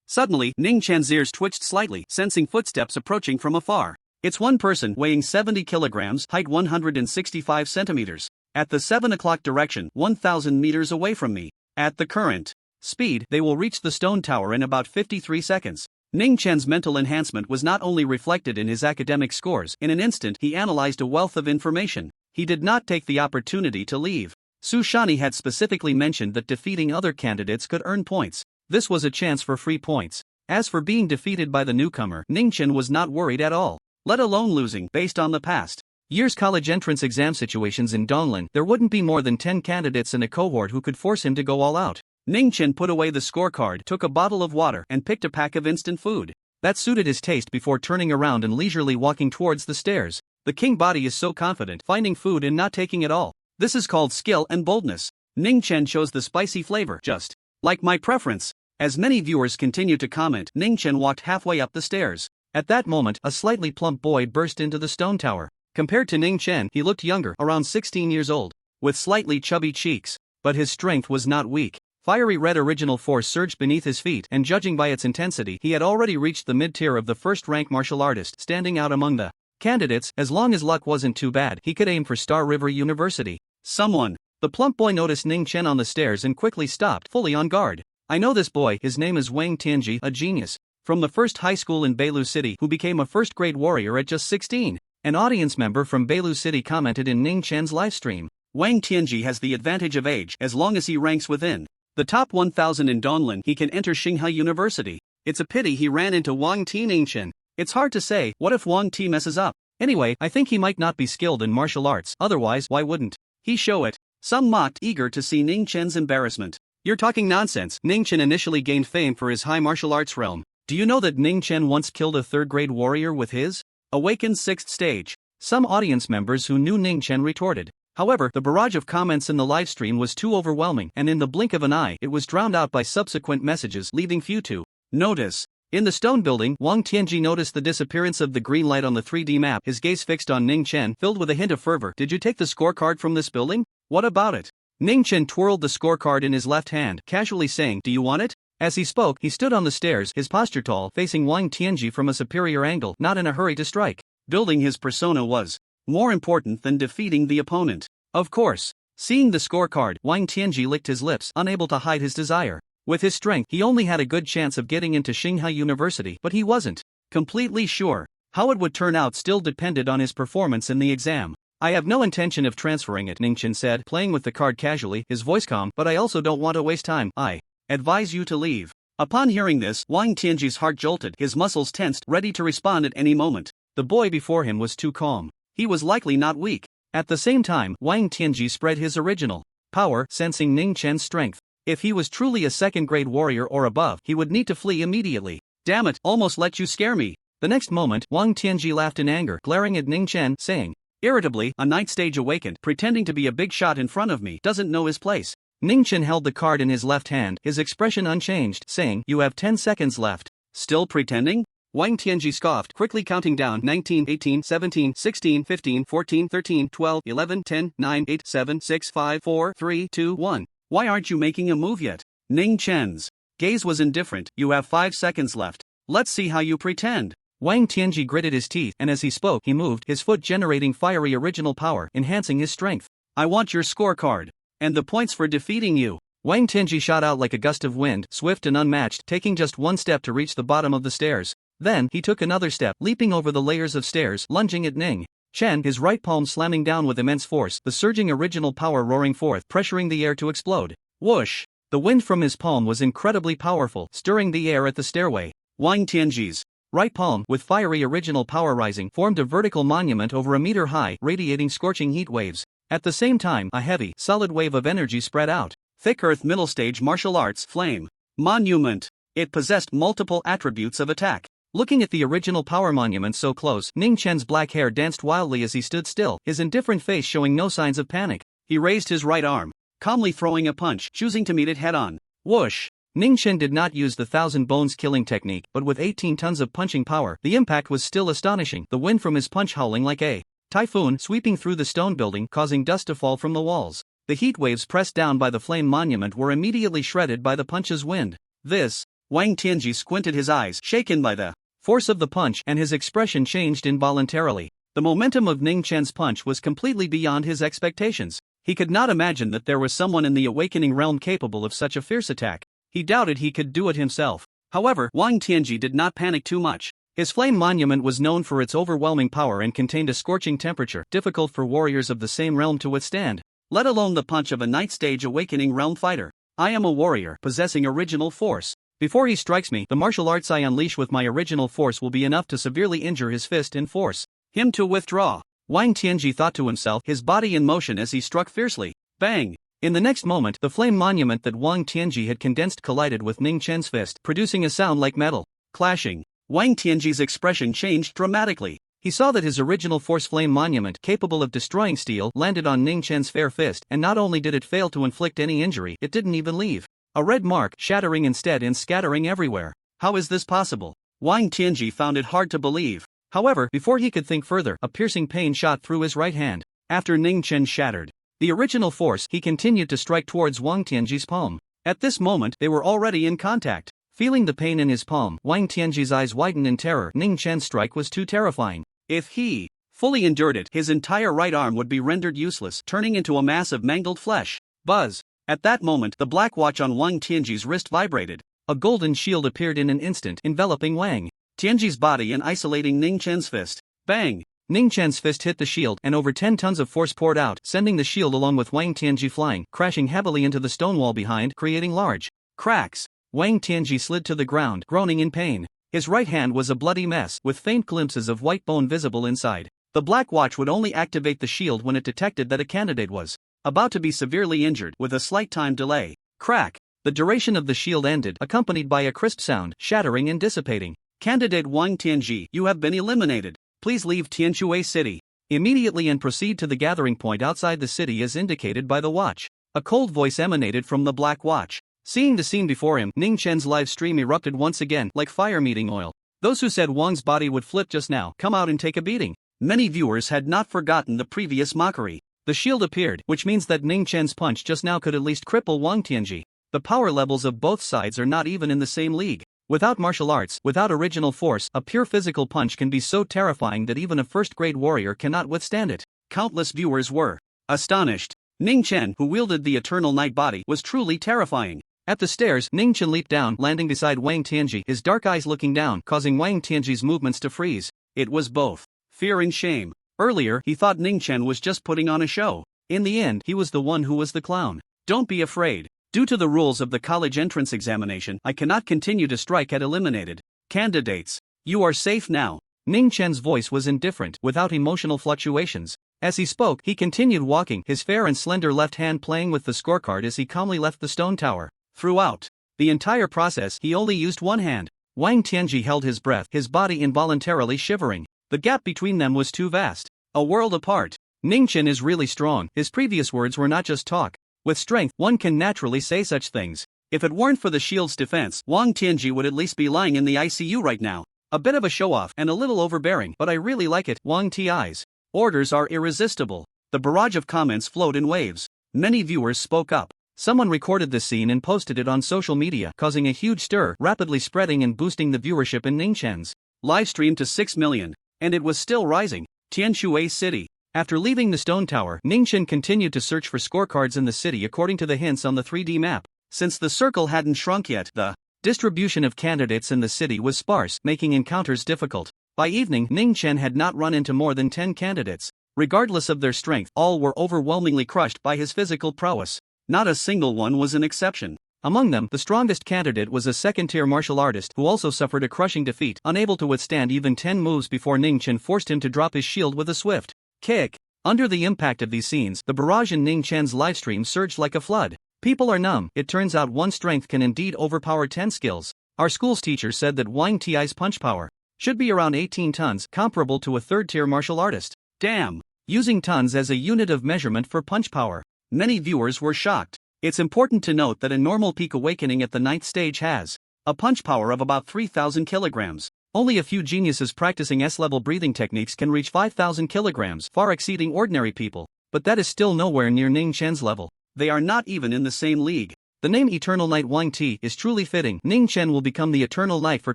Suddenly, Ning Chen's ears twitched slightly, sensing footsteps approaching from afar. It's one person weighing 70 kilograms, height 165 centimeters. At the 7 o'clock direction, 1,000 meters away from me. At the current speed, they will reach the stone tower in about 53 seconds. Ning Chen's mental enhancement was not only reflected in his academic scores. In an instant, he analyzed a wealth of information. He did not take the opportunity to leave. Su Shani had specifically mentioned that defeating other candidates could earn points. This was a chance for free points. As for being defeated by the newcomer, Ning Chen was not worried at all, let alone losing. Based on the past year's college entrance exam situations in Donglan, there wouldn't be more than 10 candidates in a cohort who could force him to go all out. Ning Chen put away the scorecard, took a bottle of water, and picked a pack of instant food. That suited his taste before turning around and leisurely walking towards the stairs. The king body is so confident, finding food and not taking it all. This is called skill and boldness. Ning Chen chose the spicy flavor, just like my preference. As many viewers continued to comment, Ning Chen walked halfway up the stairs. At that moment, a slightly plump boy burst into the stone tower. Compared to Ning Chen, he looked younger, around 16 years old, with slightly chubby cheeks. But his strength was not weak. Fiery red original force surged beneath his feet, and judging by its intensity, he had already reached the mid-tier of the first-rank martial artist, standing out among the candidates. As long as luck wasn't too bad, he could aim for Star River University. Someone. The plump boy noticed Ning Chen on the stairs and quickly stopped, fully on guard. I know this boy, his name is Wang Tianji, a genius from the first high school in Beilu City who became a first-grade warrior at just 16. An audience member from Beilu City commented in Ning Chen's livestream. Wang Tianji has the advantage of age. As long as he ranks within the top 1,000 in Donglan, he can enter Tsinghua University. It's a pity he ran into Wang Ti. Ning Chen. It's hard to say, what if Wang Ti messes up? Anyway, I think he might not be skilled in martial arts, otherwise, why wouldn't he show it? Some mocked, eager to see Ning Chen's embarrassment. You're talking nonsense. Ning Chen initially gained fame for his high martial arts realm. Do you know that Ning Chen once killed a third-grade warrior with his awakened 6th stage? Some audience members who knew Ning Chen retorted. However, the barrage of comments in the livestream was too overwhelming, and in the blink of an eye, it was drowned out by subsequent messages, leaving few to notice. In the stone building, Wang Tianji noticed the disappearance of the green light on the 3D map, his gaze fixed on Ning Chen, filled with a hint of fervor. Did you take the scorecard from this building? What about it? Ning Chen twirled the scorecard in his left hand, casually saying, do you want it? As he spoke, he stood on the stairs, his posture tall, facing Wang Tianji from a superior angle, not in a hurry to strike. Building his persona was more important than defeating the opponent. Of course. Seeing the scorecard, Wang Tianji licked his lips, unable to hide his desire. With his strength, he only had a good chance of getting into Xinghai University, but he wasn't completely sure. How it would turn out still depended on his performance in the exam. I have no intention of transferring it, Ning Chen said, playing with the card casually, his voice calm, but I also don't want to waste time. I advise you to leave. Upon hearing this, Wang Tianji's heart jolted, his muscles tensed, ready to respond at any moment. The boy before him was too calm. He was likely not weak. At the same time, Wang Tianji spread his original power, sensing Ning Chen's strength. If he was truly a second-grade warrior or above, he would need to flee immediately. Damn it, almost let you scare me. The next moment, Wang Tianji laughed in anger, glaring at Ning Chen, saying irritably, a 9th stage awakened, pretending to be a big shot in front of me, doesn't know his place. Ning Chen held the card in his left hand, his expression unchanged, saying, you have 10 seconds left. Still pretending? Wang Tianji scoffed, quickly counting down 19, 18, 17, 16, 15, 14, 13, 12, 11, 10, 9, 8, 7, 6, 5, 4, 3, 2, 1. Why aren't you making a move yet? Ning Chen's gaze was indifferent. You have 5 seconds left. Let's see how you pretend. Wang Tianji gritted his teeth, and as he spoke, he moved, his foot generating fiery original power, enhancing his strength. I want your scorecard. And the points for defeating you. Wang Tianji shot out like a gust of wind, swift and unmatched, taking just one step to reach the bottom of the stairs. Then, he took another step, leaping over the layers of stairs, lunging at Ning Chen, his right palm slamming down with immense force, the surging original power roaring forth, pressuring the air to explode. Whoosh! The wind from his palm was incredibly powerful, stirring the air at the stairway. Wang Tianji's right palm, with fiery original power rising, formed a vertical monument over a meter high, radiating scorching heat waves. At the same time, a heavy, solid wave of energy spread out. Thick Earth Middle Stage Martial Arts Flame Monument. It possessed multiple attributes of attack. Looking at the original power monument so close, Ning Chen's black hair danced wildly as he stood still, his indifferent face showing no signs of panic. He raised his right arm, calmly throwing a punch, choosing to meet it head-on. Whoosh! Ning Chen did not use the 1,000 bones killing technique, but with 18 tons of punching power, the impact was still astonishing, the wind from his punch howling like a typhoon sweeping through the stone building, causing dust to fall from the walls. The heat waves pressed down by the flame monument were immediately shredded by the punch's wind. This, Wang Tianji squinted his eyes, shaken by the force of the punch, and his expression changed involuntarily. The momentum of Ning Chen's punch was completely beyond his expectations. He could not imagine that there was someone in the awakening realm capable of such a fierce attack. He doubted he could do it himself. However, Wang Tianji did not panic too much. His flame monument was known for its overwhelming power and contained a scorching temperature, difficult for warriors of the same realm to withstand, let alone the punch of a 9th stage awakening realm fighter. I am a warrior, possessing original force. Before he strikes me, the martial arts I unleash with my original force will be enough to severely injure his fist and force him to withdraw. Wang Tianji thought to himself, his body in motion as he struck fiercely. Bang! In the next moment, the flame monument that Wang Tianji had condensed collided with Ning Chen's fist, producing a sound like metal clashing. Wang Tianji's expression changed dramatically. He saw that his original force flame monument, capable of destroying steel, landed on Ning Chen's fair fist, and not only did it fail to inflict any injury, it didn't even leave a red mark, shattering instead and scattering everywhere. How is this possible? Wang Tianji found it hard to believe. However, before he could think further, a piercing pain shot through his right hand. After Ning Chen shattered the original force, he continued to strike towards Wang Tianji's palm. At this moment, they were already in contact. Feeling the pain in his palm, Wang Tianji's eyes widened in terror. Ning Chen's strike was too terrifying. If he fully endured it, his entire right arm would be rendered useless, turning into a mass of mangled flesh. Buzz! At that moment, the black watch on Wang Tianji's wrist vibrated. A golden shield appeared in an instant, enveloping Wang Tianji's body and isolating Ning Chen's fist. Bang! Ning Chen's fist hit the shield, and over 10 tons of force poured out, sending the shield along with Wang Tianji flying, crashing heavily into the stone wall behind, creating large cracks. Wang Tianji slid to the ground, groaning in pain. His right hand was a bloody mess, with faint glimpses of white bone visible inside. The Black Watch would only activate the shield when it detected that a candidate was about to be severely injured with a slight time delay. Crack. The duration of the shield ended, accompanied by a crisp sound, shattering and dissipating. Candidate Wang Tianji, you have been eliminated. Please leave Tianshui City immediately and proceed to the gathering point outside the city as indicated by the watch. A cold voice emanated from the Black Watch. Seeing the scene before him, Ning Chen's live stream erupted once again like fire meeting oil. Those who said Wang's body would flip just now come out and take a beating. Many viewers had not forgotten the previous mockery. The shield appeared, which means that Ning Chen's punch just now could at least cripple Wang Tianji. The power levels of both sides are not even in the same league. Without martial arts, without original force, a pure physical punch can be so terrifying that even a first-grade warrior cannot withstand it. Countless viewers were astonished. Ning Chen, who wielded the Eternal Night body, was truly terrifying. At the stairs, Ning Chen leaped down, landing beside Wang Tianji, his dark eyes looking down, causing Wang Tianji's movements to freeze. It was both fear and shame. Earlier, he thought Ning Chen was just putting on a show. In the end, he was the one who was the clown. Don't be afraid. Due to the rules of the college entrance examination, I cannot continue to strike at eliminated candidates. You are safe now. Ning Chen's voice was indifferent, without emotional fluctuations. As he spoke, he continued walking, his fair and slender left hand playing with the scorecard as he calmly left the stone tower. Throughout the entire process, he only used one hand. Wang Tianji held his breath, his body involuntarily shivering. The gap between them was too vast. A world apart. Ning Chen is really strong. His previous words were not just talk. With strength, one can naturally say such things. If it weren't for the shield's defense, Wang Tianji would at least be lying in the ICU right now. A bit of a show-off and a little overbearing, but I really like it. Wang Ti's orders are irresistible. The barrage of comments flowed in waves. Many viewers spoke up. Someone recorded this scene and posted it on social media, causing a huge stir, rapidly spreading and boosting the viewership in Ning Chen's live stream to 6 million. And it was still rising. Tianshui City. After leaving the stone tower, Ning Chen continued to search for scorecards in the city according to the hints on the 3D map. Since the circle hadn't shrunk yet, the distribution of candidates in the city was sparse, making encounters difficult. By evening, Ning Chen had not run into more than 10 candidates. Regardless of their strength, all were overwhelmingly crushed by his physical prowess. Not a single one was an exception. Among them, the strongest candidate was a second-tier martial artist who also suffered a crushing defeat, unable to withstand even 10 moves before Ning Chen forced him to drop his shield with a swift kick. Under the impact of these scenes, the barrage in Ning Chen's livestream surged like a flood. People are numb. It turns out one strength can indeed overpower 10 skills. Our school's teacher said that Wang Ti's punch power should be around 18 tons, comparable to a third-tier martial artist. Damn! Using tons as a unit of measurement for punch power. Many viewers were shocked. It's important to note that a normal peak awakening at the 9th stage has a punch power of about 3,000 kilograms. Only a few geniuses practicing S-level breathing techniques can reach 5,000 kilograms, far exceeding ordinary people. But that is still nowhere near Ning Chen's level. They are not even in the same league. The name Eternal Knight Wang Ti is truly fitting. Ning Chen will become the Eternal Knight for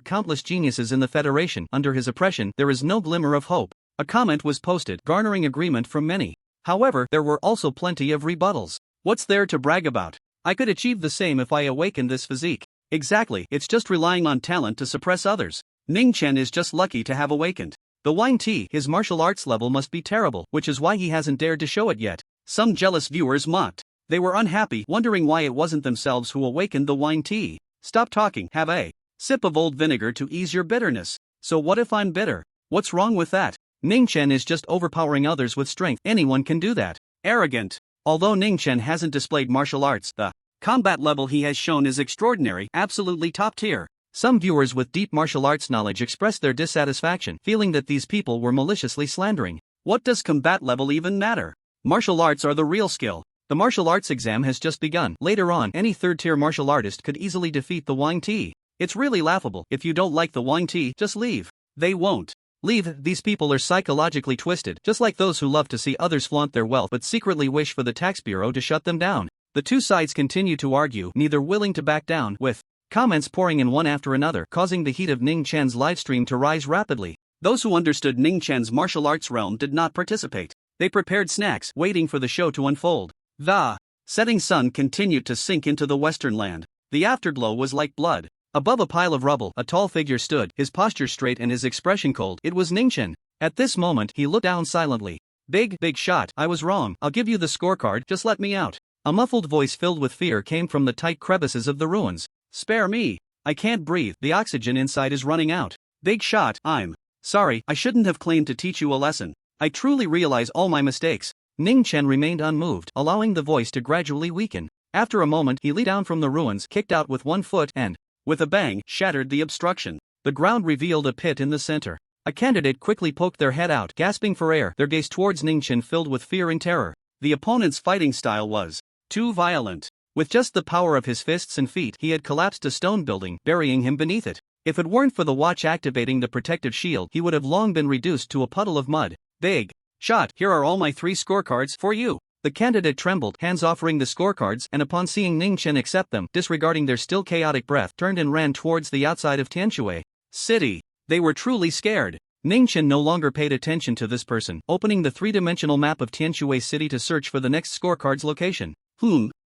countless geniuses in the Federation. Under his oppression, there is no glimmer of hope. A comment was posted, garnering agreement from many. However, there were also plenty of rebuttals. What's there to brag about? I could achieve the same if I awakened this physique. Exactly, it's just relying on talent to suppress others. Ning Chen is just lucky to have awakened. The Wang Ti, his martial arts level must be terrible, which is why he hasn't dared to show it yet. Some jealous viewers mocked. They were unhappy, wondering why it wasn't themselves who awakened the Wang Ti. Stop talking, have a sip of old vinegar to ease your bitterness. So what if I'm bitter? What's wrong with that? Ning Chen is just overpowering others with strength. Anyone can do that. Arrogant. Although Ning Chen hasn't displayed martial arts, the combat level he has shown is extraordinary, absolutely top tier. Some viewers with deep martial arts knowledge expressed their dissatisfaction, feeling that these people were maliciously slandering. What does combat level even matter? Martial arts are the real skill. The martial arts exam has just begun. Later on, any third-tier martial artist could easily defeat the Wang Ti. It's really laughable. If you don't like the Wang Ti, just leave. They won't leave. These people are psychologically twisted, just like those who love to see others flaunt their wealth but secretly wish for the tax bureau to shut them down. The two sides continue to argue, neither willing to back down, with comments pouring in one after another, causing the heat of Ning Chen's livestream to rise rapidly. Those who understood Ning Chen's martial arts realm did not participate. They prepared snacks, waiting for the show to unfold. The setting sun continued to sink into the western land. The afterglow was like blood. Above a pile of rubble, a tall figure stood, his posture straight and his expression cold. It was Ning Chen. At this moment, he looked down silently. Big shot. I was wrong. I'll give you the scorecard, just let me out. A muffled voice filled with fear came from the tight crevices of the ruins. Spare me. I can't breathe. The oxygen inside is running out. Big shot. I'm sorry, I shouldn't have claimed to teach you a lesson. I truly realize all my mistakes. Ning Chen remained unmoved, allowing the voice to gradually weaken. After a moment, he leaped down from the ruins, kicked out with one foot, and, with a bang, shattered the obstruction. The ground revealed a pit in the center. A candidate quickly poked their head out, gasping for air, their gaze towards Ning Chen filled with fear and terror. The opponent's fighting style was too violent. With just the power of his fists and feet, he had collapsed a stone building, burying him beneath it. If it weren't for the watch activating the protective shield, he would have long been reduced to a puddle of mud. Big shot, here are all my 3 scorecards for you. The candidate trembled, hands offering the scorecards, and upon seeing Ning Chen accept them, disregarding their still chaotic breath, turned and ran towards the outside of Tianshui City. They were truly scared. Ning Chen no longer paid attention to this person, opening the 3-dimensional map of Tianshui City to search for the next scorecard's location.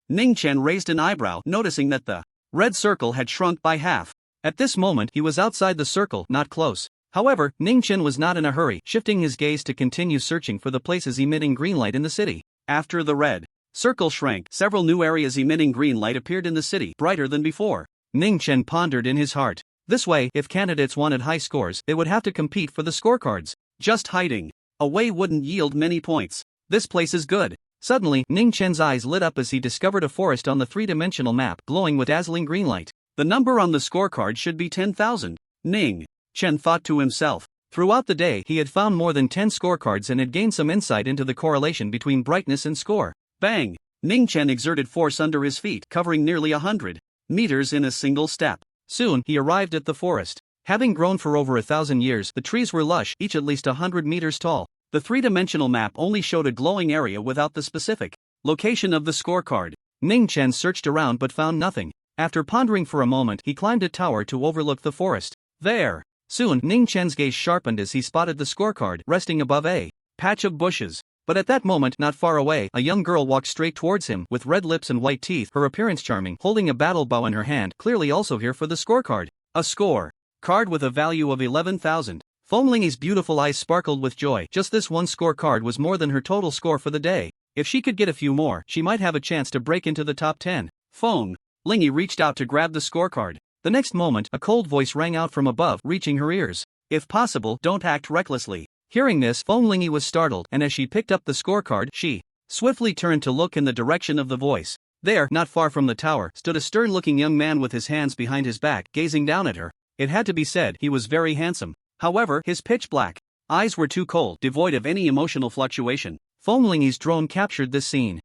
Ning Chen raised an eyebrow, noticing that the red circle had shrunk by half. At this moment, he was outside the circle, not close. However, Ning Chen was not in a hurry, shifting his gaze to continue searching for the places emitting green light in the city. After the red circle shrank, several new areas emitting green light appeared in the city, brighter than before. Ning Chen pondered in his heart. This way, if candidates wanted high scores, they would have to compete for the scorecards. Just hiding away wouldn't yield many points. This place is good. Suddenly, Ning Chen's eyes lit up as he discovered a forest on the 3-dimensional map, glowing with dazzling green light. The number on the scorecard should be 10,000. Ning Chen thought to himself. Throughout the day, he had found more than 10 scorecards and had gained some insight into the correlation between brightness and score. Bang! Ning Chen exerted force under his feet, covering nearly 100 meters in a single step. Soon, he arrived at the forest. Having grown for over 1,000 years, the trees were lush, each at least 100 meters tall. The 3-dimensional map only showed a glowing area without the specific location of the scorecard. Ning Chen searched around but found nothing. After pondering for a moment, he climbed a tower to overlook the forest. There! Soon, Ning Chen's gaze sharpened as he spotted the scorecard resting above a patch of bushes. But at that moment, not far away, a young girl walked straight towards him, with red lips and white teeth, her appearance charming, holding a battle bow in her hand, clearly also here for the scorecard. A score card with a value of 11,000. Fenglingy's beautiful eyes sparkled with joy. Just this one scorecard was more than her total score for the day. If she could get a few more, she might have a chance to break into the top 10. Fenglingy reached out to grab the scorecard. The next moment, a cold voice rang out from above, reaching her ears. If possible, don't act recklessly. Hearing this, Fenglingy was startled, and as she picked up the scorecard, she swiftly turned to look in the direction of the voice. There, not far from the tower, stood a stern-looking young man with his hands behind his back, gazing down at her. It had to be said, he was very handsome. However, his pitch-black eyes were too cold, devoid of any emotional fluctuation. Fenglingy's drone captured this scene.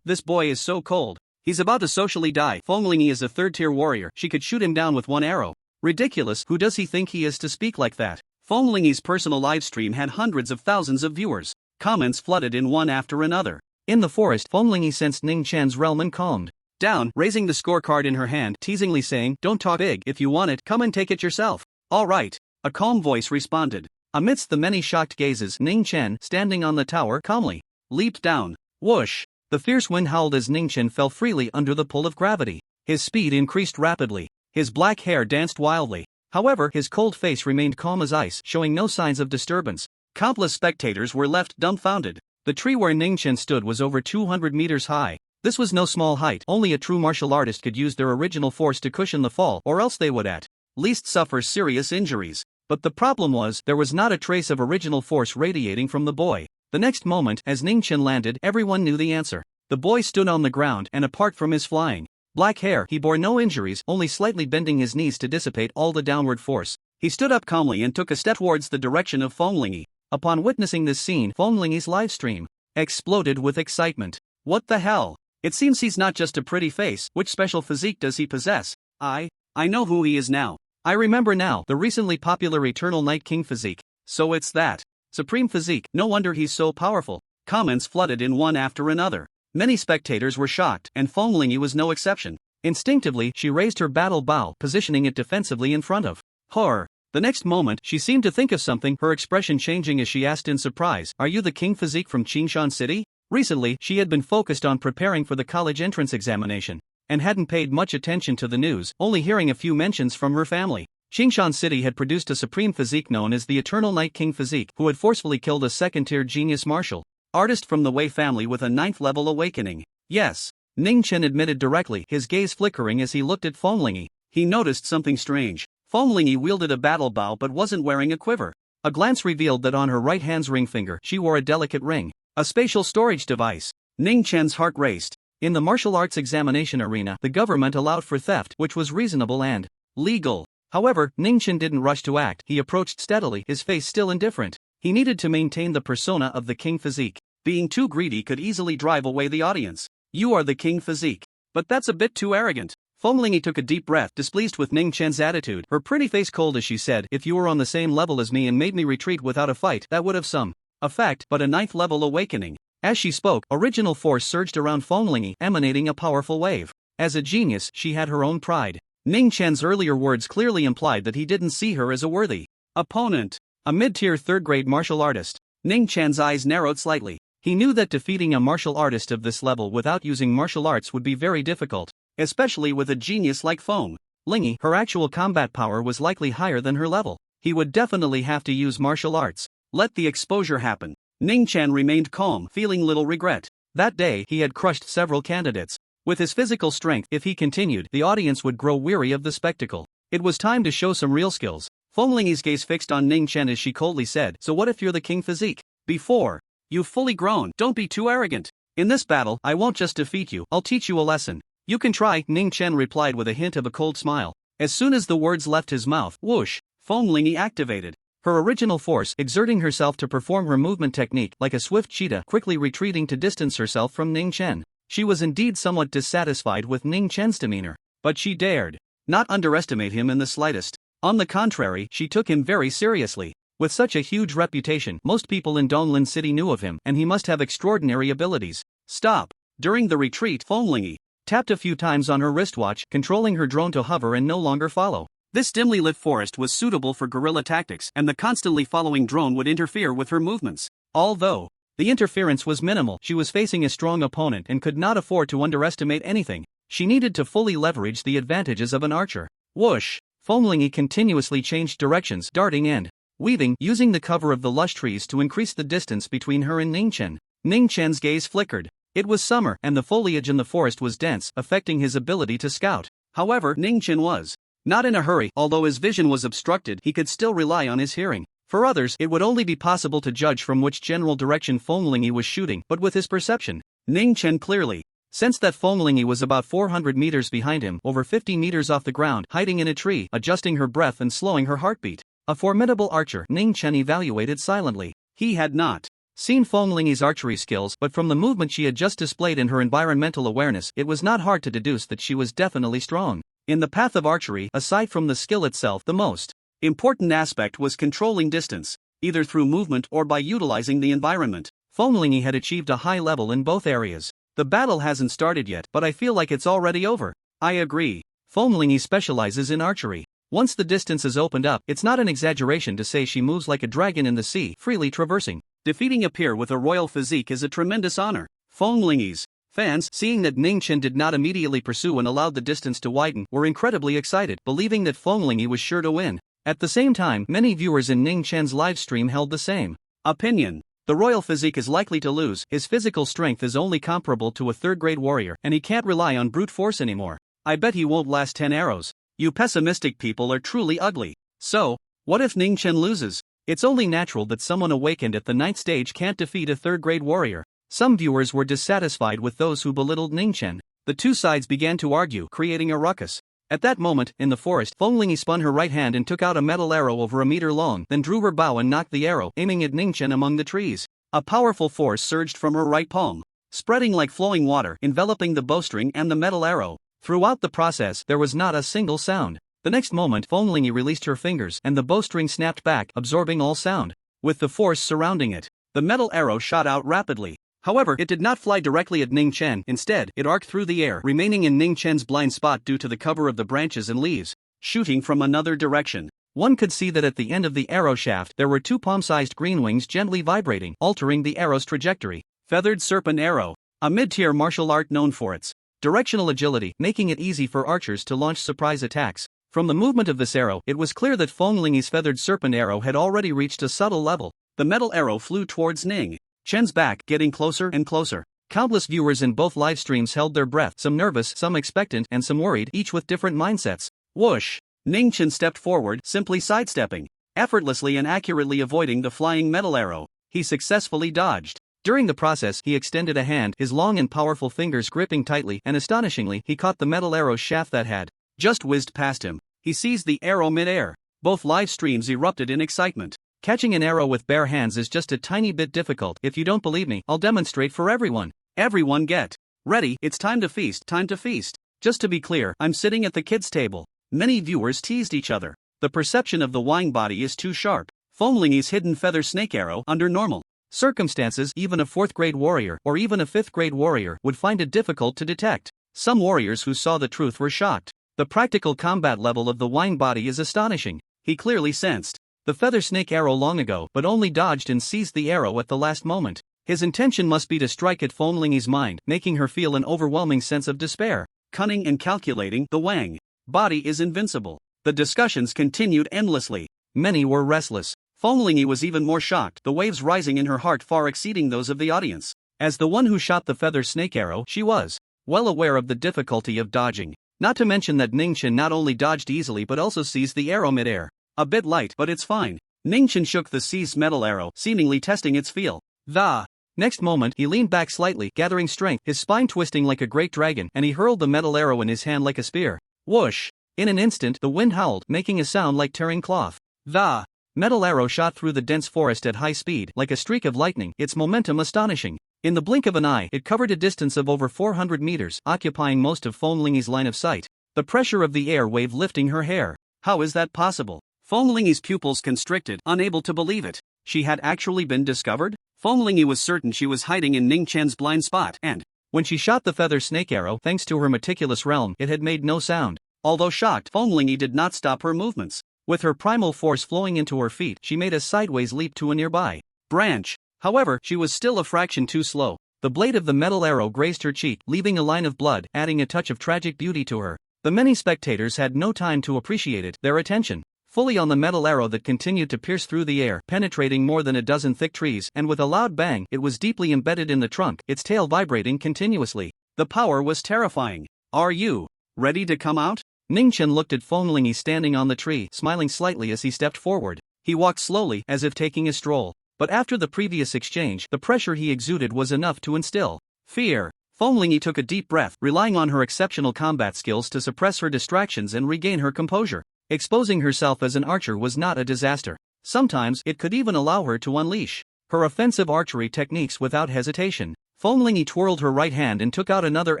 This boy is so cold. He's about to socially die. Fenglingy is a 3rd-tier warrior, she could shoot him down with one arrow. Ridiculous, who does he think he is to speak like that? Fenglingy's personal livestream had hundreds of thousands of viewers. Comments flooded in one after another. In the forest, Fenglingy sensed Ning Chen's realm and calmed down, raising the scorecard in her hand, teasingly saying, "Don't talk big, if you want it, come and take it yourself." "All right," a calm voice responded. Amidst the many shocked gazes, Ning Chen, standing on the tower, calmly leaped down. Whoosh! The fierce wind howled as Ning Chen fell freely under the pull of gravity. His speed increased rapidly. His black hair danced wildly. However, his cold face remained calm as ice, showing no signs of disturbance. Countless spectators were left dumbfounded. The tree where Ning Chen stood was over 200 meters high. This was no small height. Only a true martial artist could use their original force to cushion the fall, or else they would at least suffer serious injuries. But the problem was, there was not a trace of original force radiating from the boy. The next moment, as Ning Chen landed, everyone knew the answer. The boy stood on the ground, and apart from his flying black hair, he bore no injuries, only slightly bending his knees to dissipate all the downward force. He stood up calmly and took a step towards the direction of Fenglingy. Upon witnessing this scene, Fenglingy's livestream exploded with excitement. What the hell? It seems he's not just a pretty face. Which special physique does he possess? I know who he is now. I remember now, the recently popular Eternal Night King physique. So it's that supreme physique, no wonder he's so powerful. Comments flooded in one after another. Many spectators were shocked, and Fenglingy was no exception. Instinctively, she raised her battle bow, positioning it defensively in front of her. The next moment, she seemed to think of something, her expression changing as she asked in surprise, "Are you the king physique from Qingshan City?" Recently, she had been focused on preparing for the college entrance examination, and hadn't paid much attention to the news, only hearing a few mentions from her family. Qingshan City had produced a supreme physique known as the Eternal Night King physique, who had forcefully killed a 2nd-tier genius martial artist from the Wei family with a 9th-level awakening. Yes, Ning Chen admitted directly, his gaze flickering as he looked at Fenglingy. He noticed something strange. Fenglingy wielded a battle bow but wasn't wearing a quiver. A glance revealed that on her right hand's ring finger she wore a delicate ring, a spatial storage device. Ning Chen's heart raced. In the martial arts examination arena, the government allowed for theft, which was reasonable and legal. However, Ning Chen didn't rush to act. He approached steadily, his face still indifferent. He needed to maintain the persona of the king physique. Being too greedy could easily drive away the audience. You are the king physique. But that's a bit too arrogant. Feng Lingyi took a deep breath, displeased with Ning Chen's attitude. Her pretty face cold as she said, "If you were on the same level as me and made me retreat without a fight, that would have some effect, but a ninth level awakening." As she spoke, original force surged around Feng Lingyi, emanating a powerful wave. As a genius, she had her own pride. Ning Chen's earlier words clearly implied that he didn't see her as a worthy opponent. A mid-tier third-grade martial artist. Ning Chen's eyes narrowed slightly. He knew that defeating a martial artist of this level without using martial arts would be very difficult, especially with a genius like Feng Lingyi. Her actual combat power was likely higher than her level. He would definitely have to use martial arts. Let the exposure happen. Ning Chen remained calm, feeling little regret. That day, he had crushed several candidates. With his physical strength, if he continued, the audience would grow weary of the spectacle. It was time to show some real skills. Feng Lingyi's gaze fixed on Ning Chen as she coldly said, "So what if you're the king physique? Before you've fully grown, don't be too arrogant. In this battle, I won't just defeat you, I'll teach you a lesson." "You can try," Ning Chen replied with a hint of a cold smile. As soon as the words left his mouth, whoosh, Feng Lingyi activated her original force, exerting herself to perform her movement technique like a swift cheetah, quickly retreating to distance herself from Ning Chen. She was indeed somewhat dissatisfied with Ning Chen's demeanor, but she dared not underestimate him in the slightest. On the contrary, she took him very seriously. With such a huge reputation, most people in Donglin City knew of him, and he must have extraordinary abilities. Stop. During the retreat, Feng Lingyi tapped a few times on her wristwatch, controlling her drone to hover and no longer follow. This dimly lit forest was suitable for guerrilla tactics, and the constantly following drone would interfere with her movements. Although the interference was minimal, she was facing a strong opponent and could not afford to underestimate anything. She needed to fully leverage the advantages of an archer. Whoosh! Feng Lingyi continuously changed directions, darting and weaving, using the cover of the lush trees to increase the distance between her and Ning Chen. Ning Chen's gaze flickered. It was summer, and the foliage in the forest was dense, affecting his ability to scout. However, Ning Chen was not in a hurry. Although his vision was obstructed, he could still rely on his hearing. For others, it would only be possible to judge from which general direction Feng Lingyi was shooting, but with his perception, Ning Chen clearly sensed that Feng Lingyi was about 400 meters behind him, over 50 meters off the ground, hiding in a tree, adjusting her breath and slowing her heartbeat. A formidable archer, Ning Chen evaluated silently. He had not seen Feng Lingyi's archery skills, but from the movement she had just displayed and her environmental awareness, it was not hard to deduce that she was definitely strong. In the path of archery, aside from the skill itself, the most important aspect was controlling distance, either through movement or by utilizing the environment. Feng Lingyi had achieved a high level in both areas. The battle hasn't started yet, but I feel like it's already over. I agree. Feng Lingyi specializes in archery. Once the distance is opened up, it's not an exaggeration to say she moves like a dragon in the sea, freely traversing. Defeating a peer with a royal physique is a tremendous honor. Feng Lingyi's fans, seeing that Ning Chen did not immediately pursue and allowed the distance to widen, were incredibly excited, believing that Feng Lingyi was sure to win. At the same time, many viewers in Ning Chen's livestream held the same opinion. The royal physique is likely to lose. His physical strength is only comparable to a third-grade warrior, and he can't rely on brute force anymore. I bet he won't last 10 arrows. You pessimistic people are truly ugly. So, what if Ning Chen loses? It's only natural that someone awakened at the 9th stage can't defeat a third-grade warrior. Some viewers were dissatisfied with those who belittled Ning Chen. The two sides began to argue, creating a ruckus. At that moment, in the forest, Feng Lingyi spun her right hand and took out a metal arrow over a meter long, then drew her bow and knocked the arrow, aiming at Ning Chen among the trees. A powerful force surged from her right palm, spreading like flowing water, enveloping the bowstring and the metal arrow. Throughout the process, there was not a single sound. The next moment, Feng Lingyi released her fingers, and the bowstring snapped back, absorbing all sound. With the force surrounding it, the metal arrow shot out rapidly. However, it did not fly directly at Ning Chen. Instead, it arced through the air, remaining in Ning Chen's blind spot due to the cover of the branches and leaves, shooting from another direction. One could see that at the end of the arrow shaft there were two palm-sized green wings gently vibrating, altering the arrow's trajectory. Feathered Serpent Arrow, a mid-tier martial art known for its directional agility, making it easy for archers to launch surprise attacks. From the movement of this arrow, it was clear that Feng Lingyi's Feathered Serpent Arrow had already reached a subtle level. The metal arrow flew towards Ning Chen's back, getting closer and closer. Countless viewers in both live streams held their breath, some nervous, some expectant, and some worried, each with different mindsets. Whoosh! Ning Chen stepped forward, simply sidestepping. effortlessly and accurately avoiding the flying metal arrow. He successfully dodged. During the process, he extended a hand, his long and powerful fingers gripping tightly, and astonishingly, he caught the metal arrow's shaft that had just whizzed past him. He seized the arrow mid-air. Both live streams erupted in excitement. Catching an arrow with bare hands is just a tiny bit difficult. If you don't believe me, I'll demonstrate for everyone. Everyone get ready, it's time to feast, time to feast. Just to be clear, I'm sitting at the kids' table. Many viewers teased each other. The perception of the Wang body is too sharp. Fenglingi's hidden feather snake arrow, under normal circumstances, even a 4th grade warrior, or even a 5th grade warrior, would find it difficult to detect. Some warriors who saw the truth were shocked. The practical combat level of the Wang body is astonishing. He clearly sensed the feather snake arrow long ago, but only dodged and seized the arrow at the last moment. His intention must be to strike at Fenglingi's mind, making her feel an overwhelming sense of despair. Cunning and calculating, the Wang body is invincible. The discussions continued endlessly. Many were restless. Fenglingi was even more shocked, the waves rising in her heart far exceeding those of the audience. As the one who shot the feather snake arrow, she was well aware of the difficulty of dodging. Not to mention that Ningchen not only dodged easily but also seized the arrow mid-air. A bit light, but it's fine. Ningchen shook the seized metal arrow, seemingly testing its feel. The next moment, he leaned back slightly, gathering strength, his spine twisting like a great dragon, and he hurled the metal arrow in his hand like a spear. Whoosh! In an instant, the wind howled, making a sound like tearing cloth. The metal arrow shot through the dense forest at high speed, like a streak of lightning, its momentum astonishing. In the blink of an eye, it covered a distance of over 400 meters, occupying most of Fenglingi's line of sight. The pressure of the air wave lifting her hair. How is that possible? Fenglingi's pupils constricted, unable to believe it. She had actually been discovered? Fenglingi was certain she was hiding in Ningchen's blind spot, and when she shot the feather snake arrow, thanks to her meticulous realm, it had made no sound. Although shocked, Fenglingi did not stop her movements. With her primal force flowing into her feet, she made a sideways leap to a nearby branch. However, she was still a fraction too slow. The blade of the metal arrow grazed her cheek, leaving a line of blood, adding a touch of tragic beauty to her. The many spectators had no time to appreciate it, their attention fully on the metal arrow that continued to pierce through the air, penetrating more than a dozen thick trees, and with a loud bang, it was deeply embedded in the trunk, its tail vibrating continuously. The power was terrifying. Are you ready to come out? Ningchen looked at Fenglingi standing on the tree, smiling slightly as he stepped forward. He walked slowly, as if taking a stroll. But after the previous exchange, the pressure he exuded was enough to instill fear. Fenglingi took a deep breath, relying on her exceptional combat skills to suppress her distractions and regain her composure. Exposing herself as an archer was not a disaster. Sometimes, it could even allow her to unleash her offensive archery techniques without hesitation. Fenglingi twirled her right hand and took out another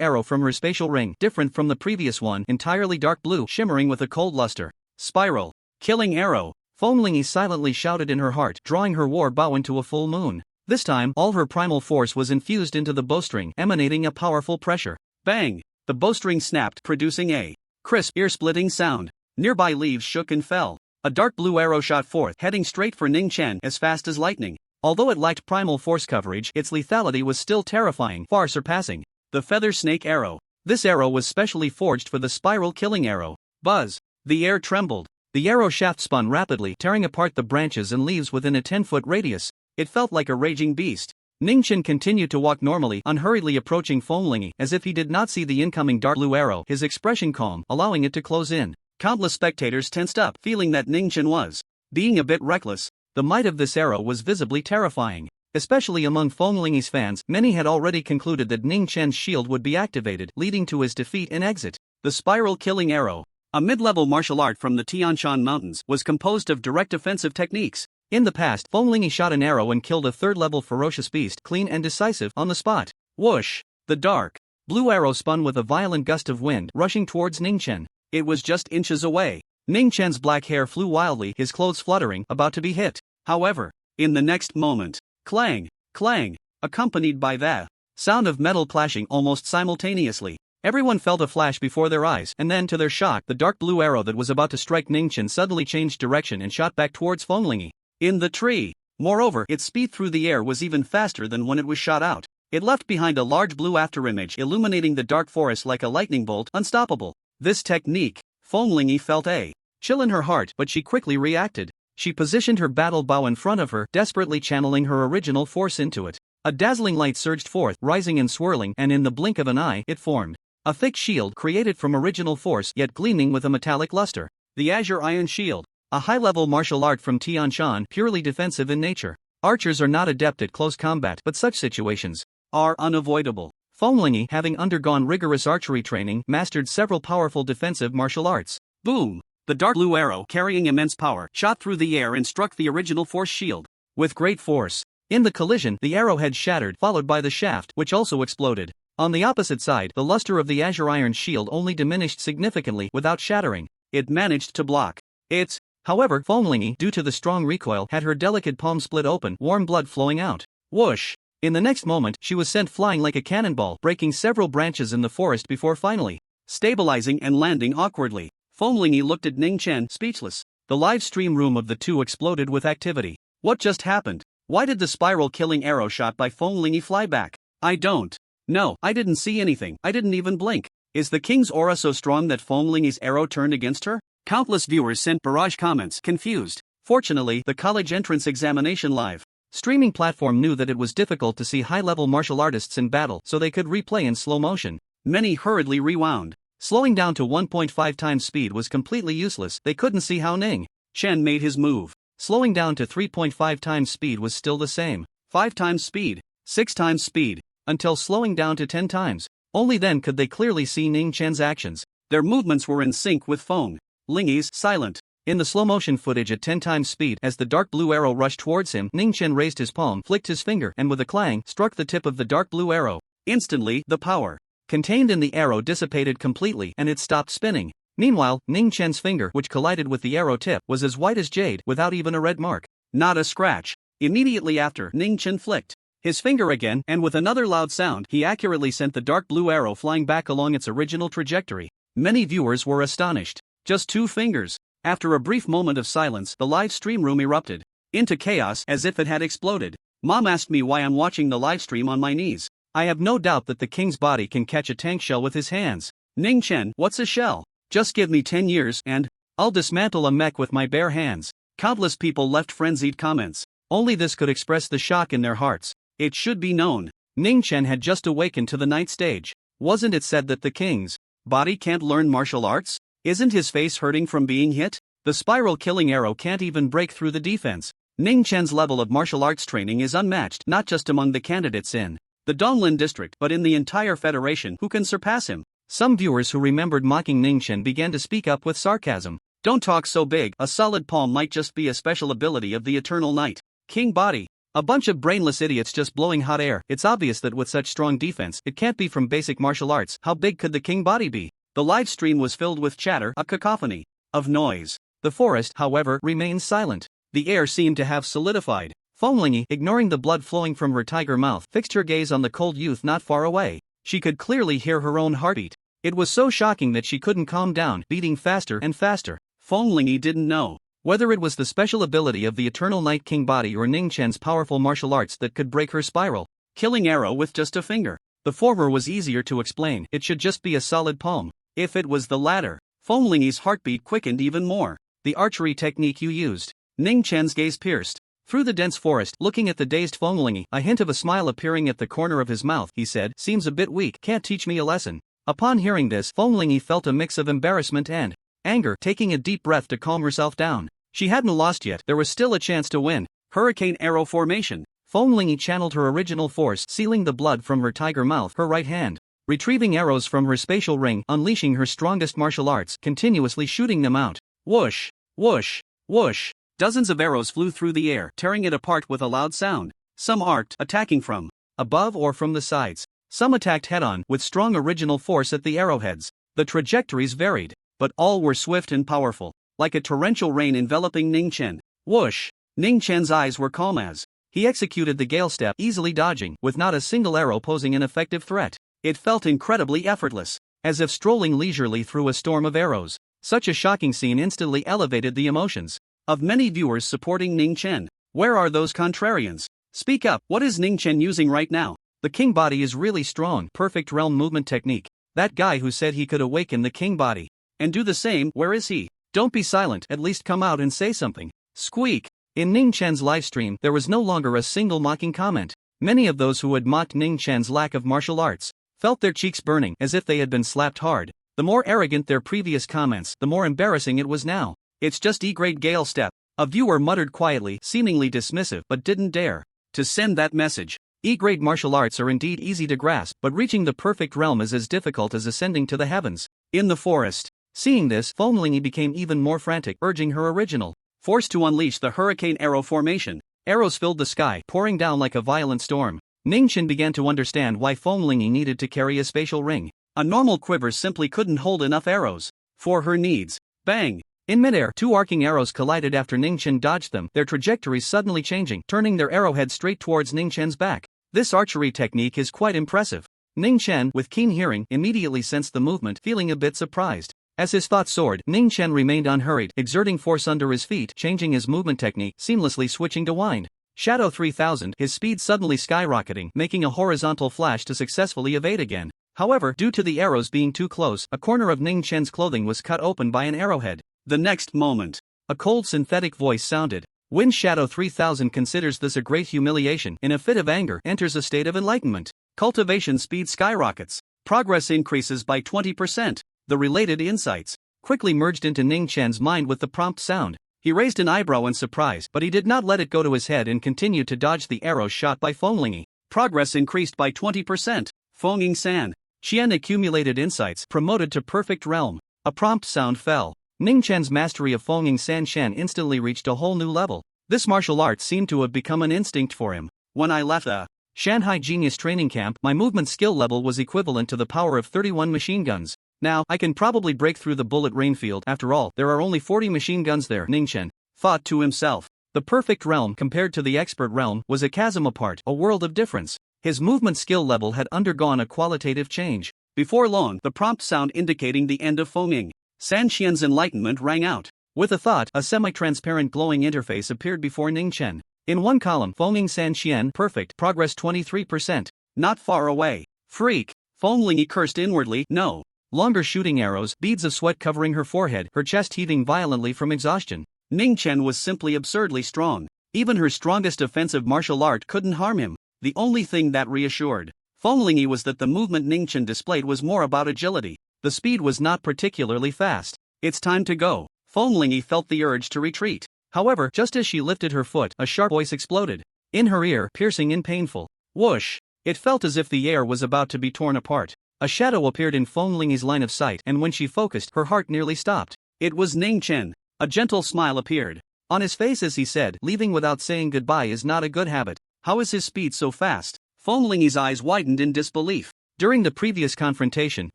arrow from her spatial ring, different from the previous one, entirely dark blue, shimmering with a cold luster. Spiral. Killing arrow. Fenglingi silently shouted in her heart, drawing her war bow into a full moon. This time, all her primal force was infused into the bowstring, emanating a powerful pressure. Bang! The bowstring snapped, producing a crisp, ear-splitting sound. Nearby leaves shook and fell. A dark blue arrow shot forth, heading straight for Ningchen as fast as lightning. Although it lacked primal force coverage, its lethality was still terrifying, far surpassing the feather snake arrow. This arrow was specially forged for the spiral killing arrow. Buzz! The air trembled. The arrow shaft spun rapidly, tearing apart the branches and leaves within a 10-foot radius. It felt like a raging beast. Ningchen continued to walk normally, unhurriedly approaching Fenglingi, as if he did not see the incoming dark blue arrow, his expression calm, allowing it to close in. Countless spectators tensed up, feeling that Ningchen was being a bit reckless. The might of this arrow was visibly terrifying. Especially among Fenglingi's fans, many had already concluded that Ningchen's shield would be activated, leading to his defeat and exit. The spiral killing arrow, a mid-level martial art from the Tianshan Mountains, was composed of direct offensive techniques. In the past, Fenglingi shot an arrow and killed a third-level ferocious beast, clean and decisive, on the spot. Whoosh! The dark blue arrow spun with a violent gust of wind, rushing towards Ningchen. It was just inches away. Ningchen's black hair flew wildly, his clothes fluttering, about to be hit. However, in the next moment, clang, clang, accompanied by the sound of metal clashing almost simultaneously. Everyone felt a flash before their eyes, and then, to their shock, the dark blue arrow that was about to strike Ningchen suddenly changed direction and shot back towards Fenglingi. In the tree. Moreover, its speed through the air was even faster than when it was shot out. It left behind a large blue afterimage, illuminating the dark forest like a lightning bolt, unstoppable. This technique, Fenglingi felt a chill in her heart, but she quickly reacted. She positioned her battle bow in front of her, desperately channeling her original force into it. A dazzling light surged forth, rising and swirling, and in the blink of an eye, it formed a thick shield created from original force yet gleaming with a metallic luster. The Azure Iron Shield. a high-level martial art from Tianshan, purely defensive in nature. Archers are not adept at close combat, but such situations are unavoidable. Fenglingi, having undergone rigorous archery training, mastered several powerful defensive martial arts. Boom! The dark blue arrow, carrying immense power, shot through the air and struck the original force shield with great force. In the collision, the arrowhead shattered, followed by the shaft, which also exploded. On the opposite side, the luster of the azure iron shield only diminished significantly without shattering. It managed to block it. However, Fenglingi, due to the strong recoil, had her delicate palm split open, warm blood flowing out. Whoosh! In the next moment, she was sent flying like a cannonball, breaking several branches in the forest before finally stabilizing and landing awkwardly. Fenglingi looked at Ning Chen, speechless. The live stream room of the two exploded with activity. What just happened? Why did the spiral-killing arrow shot by Fenglingi fly back? I don't know. I didn't see anything. I didn't even blink. Is the king's aura so strong that Fenglingi's arrow turned against her? Countless viewers sent barrage comments, confused. Fortunately, the college entrance examination live streaming platform knew that it was difficult to see high-level martial artists in battle, so they could replay in slow motion. Many hurriedly rewound. Slowing down to 1.5 times speed was completely useless. They couldn't see how Ning Chen made his move. Slowing down to 3.5 times speed was still the same. 5 times speed. 6 times speed. Until slowing down to 10 times. Only then could they clearly see Ning Chen's actions. Their movements were in sync with Fenglingi's, silent. In the slow-motion footage at 10 times speed, as the dark blue arrow rushed towards him, Ning Chen raised his palm, flicked his finger, and with a clang, struck the tip of the dark blue arrow. Instantly, the power contained in the arrow dissipated completely, and it stopped spinning. Meanwhile, Ning Chen's finger, which collided with the arrow tip, was as white as jade, without even a red mark. Not a scratch. Immediately after, Ning Chen flicked his finger again, and with another loud sound, he accurately sent the dark blue arrow flying back along its original trajectory. Many viewers were astonished. Just 2 fingers. After a brief moment of silence, the live stream room erupted into chaos as if it had exploded. Mom asked me why I'm watching the live stream on my knees. I have no doubt that the king's body can catch a tank shell with his hands. Ning Chen, what's a shell? Just give me 10 years and I'll dismantle a mech with my bare hands. Countless people left frenzied comments. Only this could express the shock in their hearts. It should be known. Ning Chen had just awakened to the ninth stage. Wasn't it said that the king's body can't learn martial arts? Isn't his face hurting from being hit? The spiral-killing arrow can't even break through the defense. Ning Chen's level of martial arts training is unmatched, not just among the candidates in the Donglin district, but in the entire federation. Who can surpass him? Some viewers who remembered mocking Ning Chen began to speak up with sarcasm. Don't talk so big. A solid palm might just be a special ability of the Eternal Knight. King body. A bunch of brainless idiots just blowing hot air. It's obvious that with such strong defense, it can't be from basic martial arts. How big could the king body be? The live stream was filled with chatter, a cacophony of noise. The forest, however, remained silent. The air seemed to have solidified. Fenglingi, ignoring the blood flowing from her tiger mouth, fixed her gaze on the cold youth not far away. She could clearly hear her own heartbeat. It was so shocking that she couldn't calm down, beating faster and faster. Fenglingi didn't know whether it was the special ability of the Eternal Night King body or Ning Chen's powerful martial arts that could break her spiral killing arrow with just a finger. The former was easier to explain. It should just be a solid palm. If it was the latter, Fenglingi's heartbeat quickened even more. The archery technique you used. Ning Chen's gaze pierced through the dense forest, looking at the dazed Fenglingi, a hint of a smile appearing at the corner of his mouth. He said, "Seems a bit weak. Can't teach me a lesson." Upon hearing this, Fenglingi felt a mix of embarrassment and anger, taking a deep breath to calm herself down. She hadn't lost yet. There was still a chance to win. Hurricane arrow formation. Fenglingi channeled her original force, sealing the blood from her tiger mouth, her right hand, retrieving arrows from her spatial ring, unleashing her strongest martial arts, continuously shooting them out. Whoosh, whoosh, whoosh. Dozens of arrows flew through the air, tearing it apart with a loud sound. Some arced, attacking from above or from the sides. Some attacked head-on, with strong original force at the arrowheads. The trajectories varied, but all were swift and powerful, like a torrential rain enveloping Ning Chen. Whoosh! Ning Chen's eyes were calm as he executed the gale step, easily dodging, with not a single arrow posing an effective threat. It felt incredibly effortless, as if strolling leisurely through a storm of arrows. Such a shocking scene instantly elevated the emotions of many viewers supporting Ning Chen. Where are those contrarians? Speak up. What is Ning Chen using right now? The king body is really strong. Perfect realm movement technique. That guy who said he could awaken the king body and do the same, where is he? Don't be silent, at least come out and say something. Squeak. In Ning Chen's livestream, there was no longer a single mocking comment. Many of those who had mocked Ning Chen's lack of martial arts felt their cheeks burning as if they had been slapped hard. The more arrogant their previous comments, the more embarrassing it was now. It's just E-grade Gale step. A viewer muttered quietly, seemingly dismissive, but didn't dare to send that message. E-grade martial arts are indeed easy to grasp, but reaching the perfect realm is as difficult as ascending to the heavens. In the forest. Seeing this, Fenglingi became even more frantic, urging her original force to unleash the hurricane arrow formation. Arrows filled the sky, pouring down like a violent storm. Ningchen began to understand why Fenglingi needed to carry a spatial ring. A normal quiver simply couldn't hold enough arrows for her needs. Bang! In midair, two arcing arrows collided after Ningchen dodged them, their trajectories suddenly changing, turning their arrowhead straight towards Ningchen's back. This archery technique is quite impressive. Ningchen, with keen hearing, immediately sensed the movement, feeling a bit surprised. As his thoughts soared, Ningchen remained unhurried, exerting force under his feet, changing his movement technique, seamlessly switching to wind. Shadow 3000, his speed suddenly skyrocketing, making a horizontal flash to successfully evade again. However, due to the arrows being too close, a corner of Ningchen's clothing was cut open by an arrowhead. The next moment, a cold synthetic voice sounded. When Shadow 3000 considers this a great humiliation, in a fit of anger, enters a state of enlightenment. Cultivation speed skyrockets. Progress increases by 20%. The related insights quickly merged into Ningchen's mind with the prompt sound. He raised an eyebrow in surprise, but he did not let it go to his head and continued to dodge the arrows shot by Fenglingi. Progress increased by 20%. Fengling-san. Qian accumulated insights, promoted to perfect realm. A prompt sound fell. Ningchen's mastery of Fengling-san Shan instantly reached a whole new level. This martial art seemed to have become an instinct for him. When I left the Shanghai Genius Training Camp, my movement skill level was equivalent to the power of 31 machine guns. Now, I can probably break through the bullet rainfield. After all, there are only 40 machine guns there, Ningchen thought to himself. The perfect realm compared to the expert realm was a chasm apart, a world of difference. His movement skill level had undergone a qualitative change. Before long, the prompt sound indicating the end of Fengling San Qian's enlightenment rang out. With a thought, a semi-transparent glowing interface appeared before Ningchen. In one column, Fengling San Qian, perfect, progress 23%. Not far away. Freak. Fengling cursed inwardly, no. Longer shooting arrows, beads of sweat covering her forehead, her chest heaving violently from exhaustion. Ningchen was simply absurdly strong. Even her strongest offensive martial art couldn't harm him. The only thing that reassured Fengling was that the movement Ningchen displayed was more about agility. The speed was not particularly fast. It's time to go. Fengling felt the urge to retreat. However, just as she lifted her foot, a sharp voice exploded. In her ear, piercing and painful. Whoosh! It felt as if the air was about to be torn apart. A shadow appeared in Fengling's line of sight, and when she focused, her heart nearly stopped. It was Ningchen. A gentle smile appeared on his face as he said, "Leaving without saying goodbye is not a good habit. How is his speed so fast?" Fengling's eyes widened in disbelief. During the previous confrontation,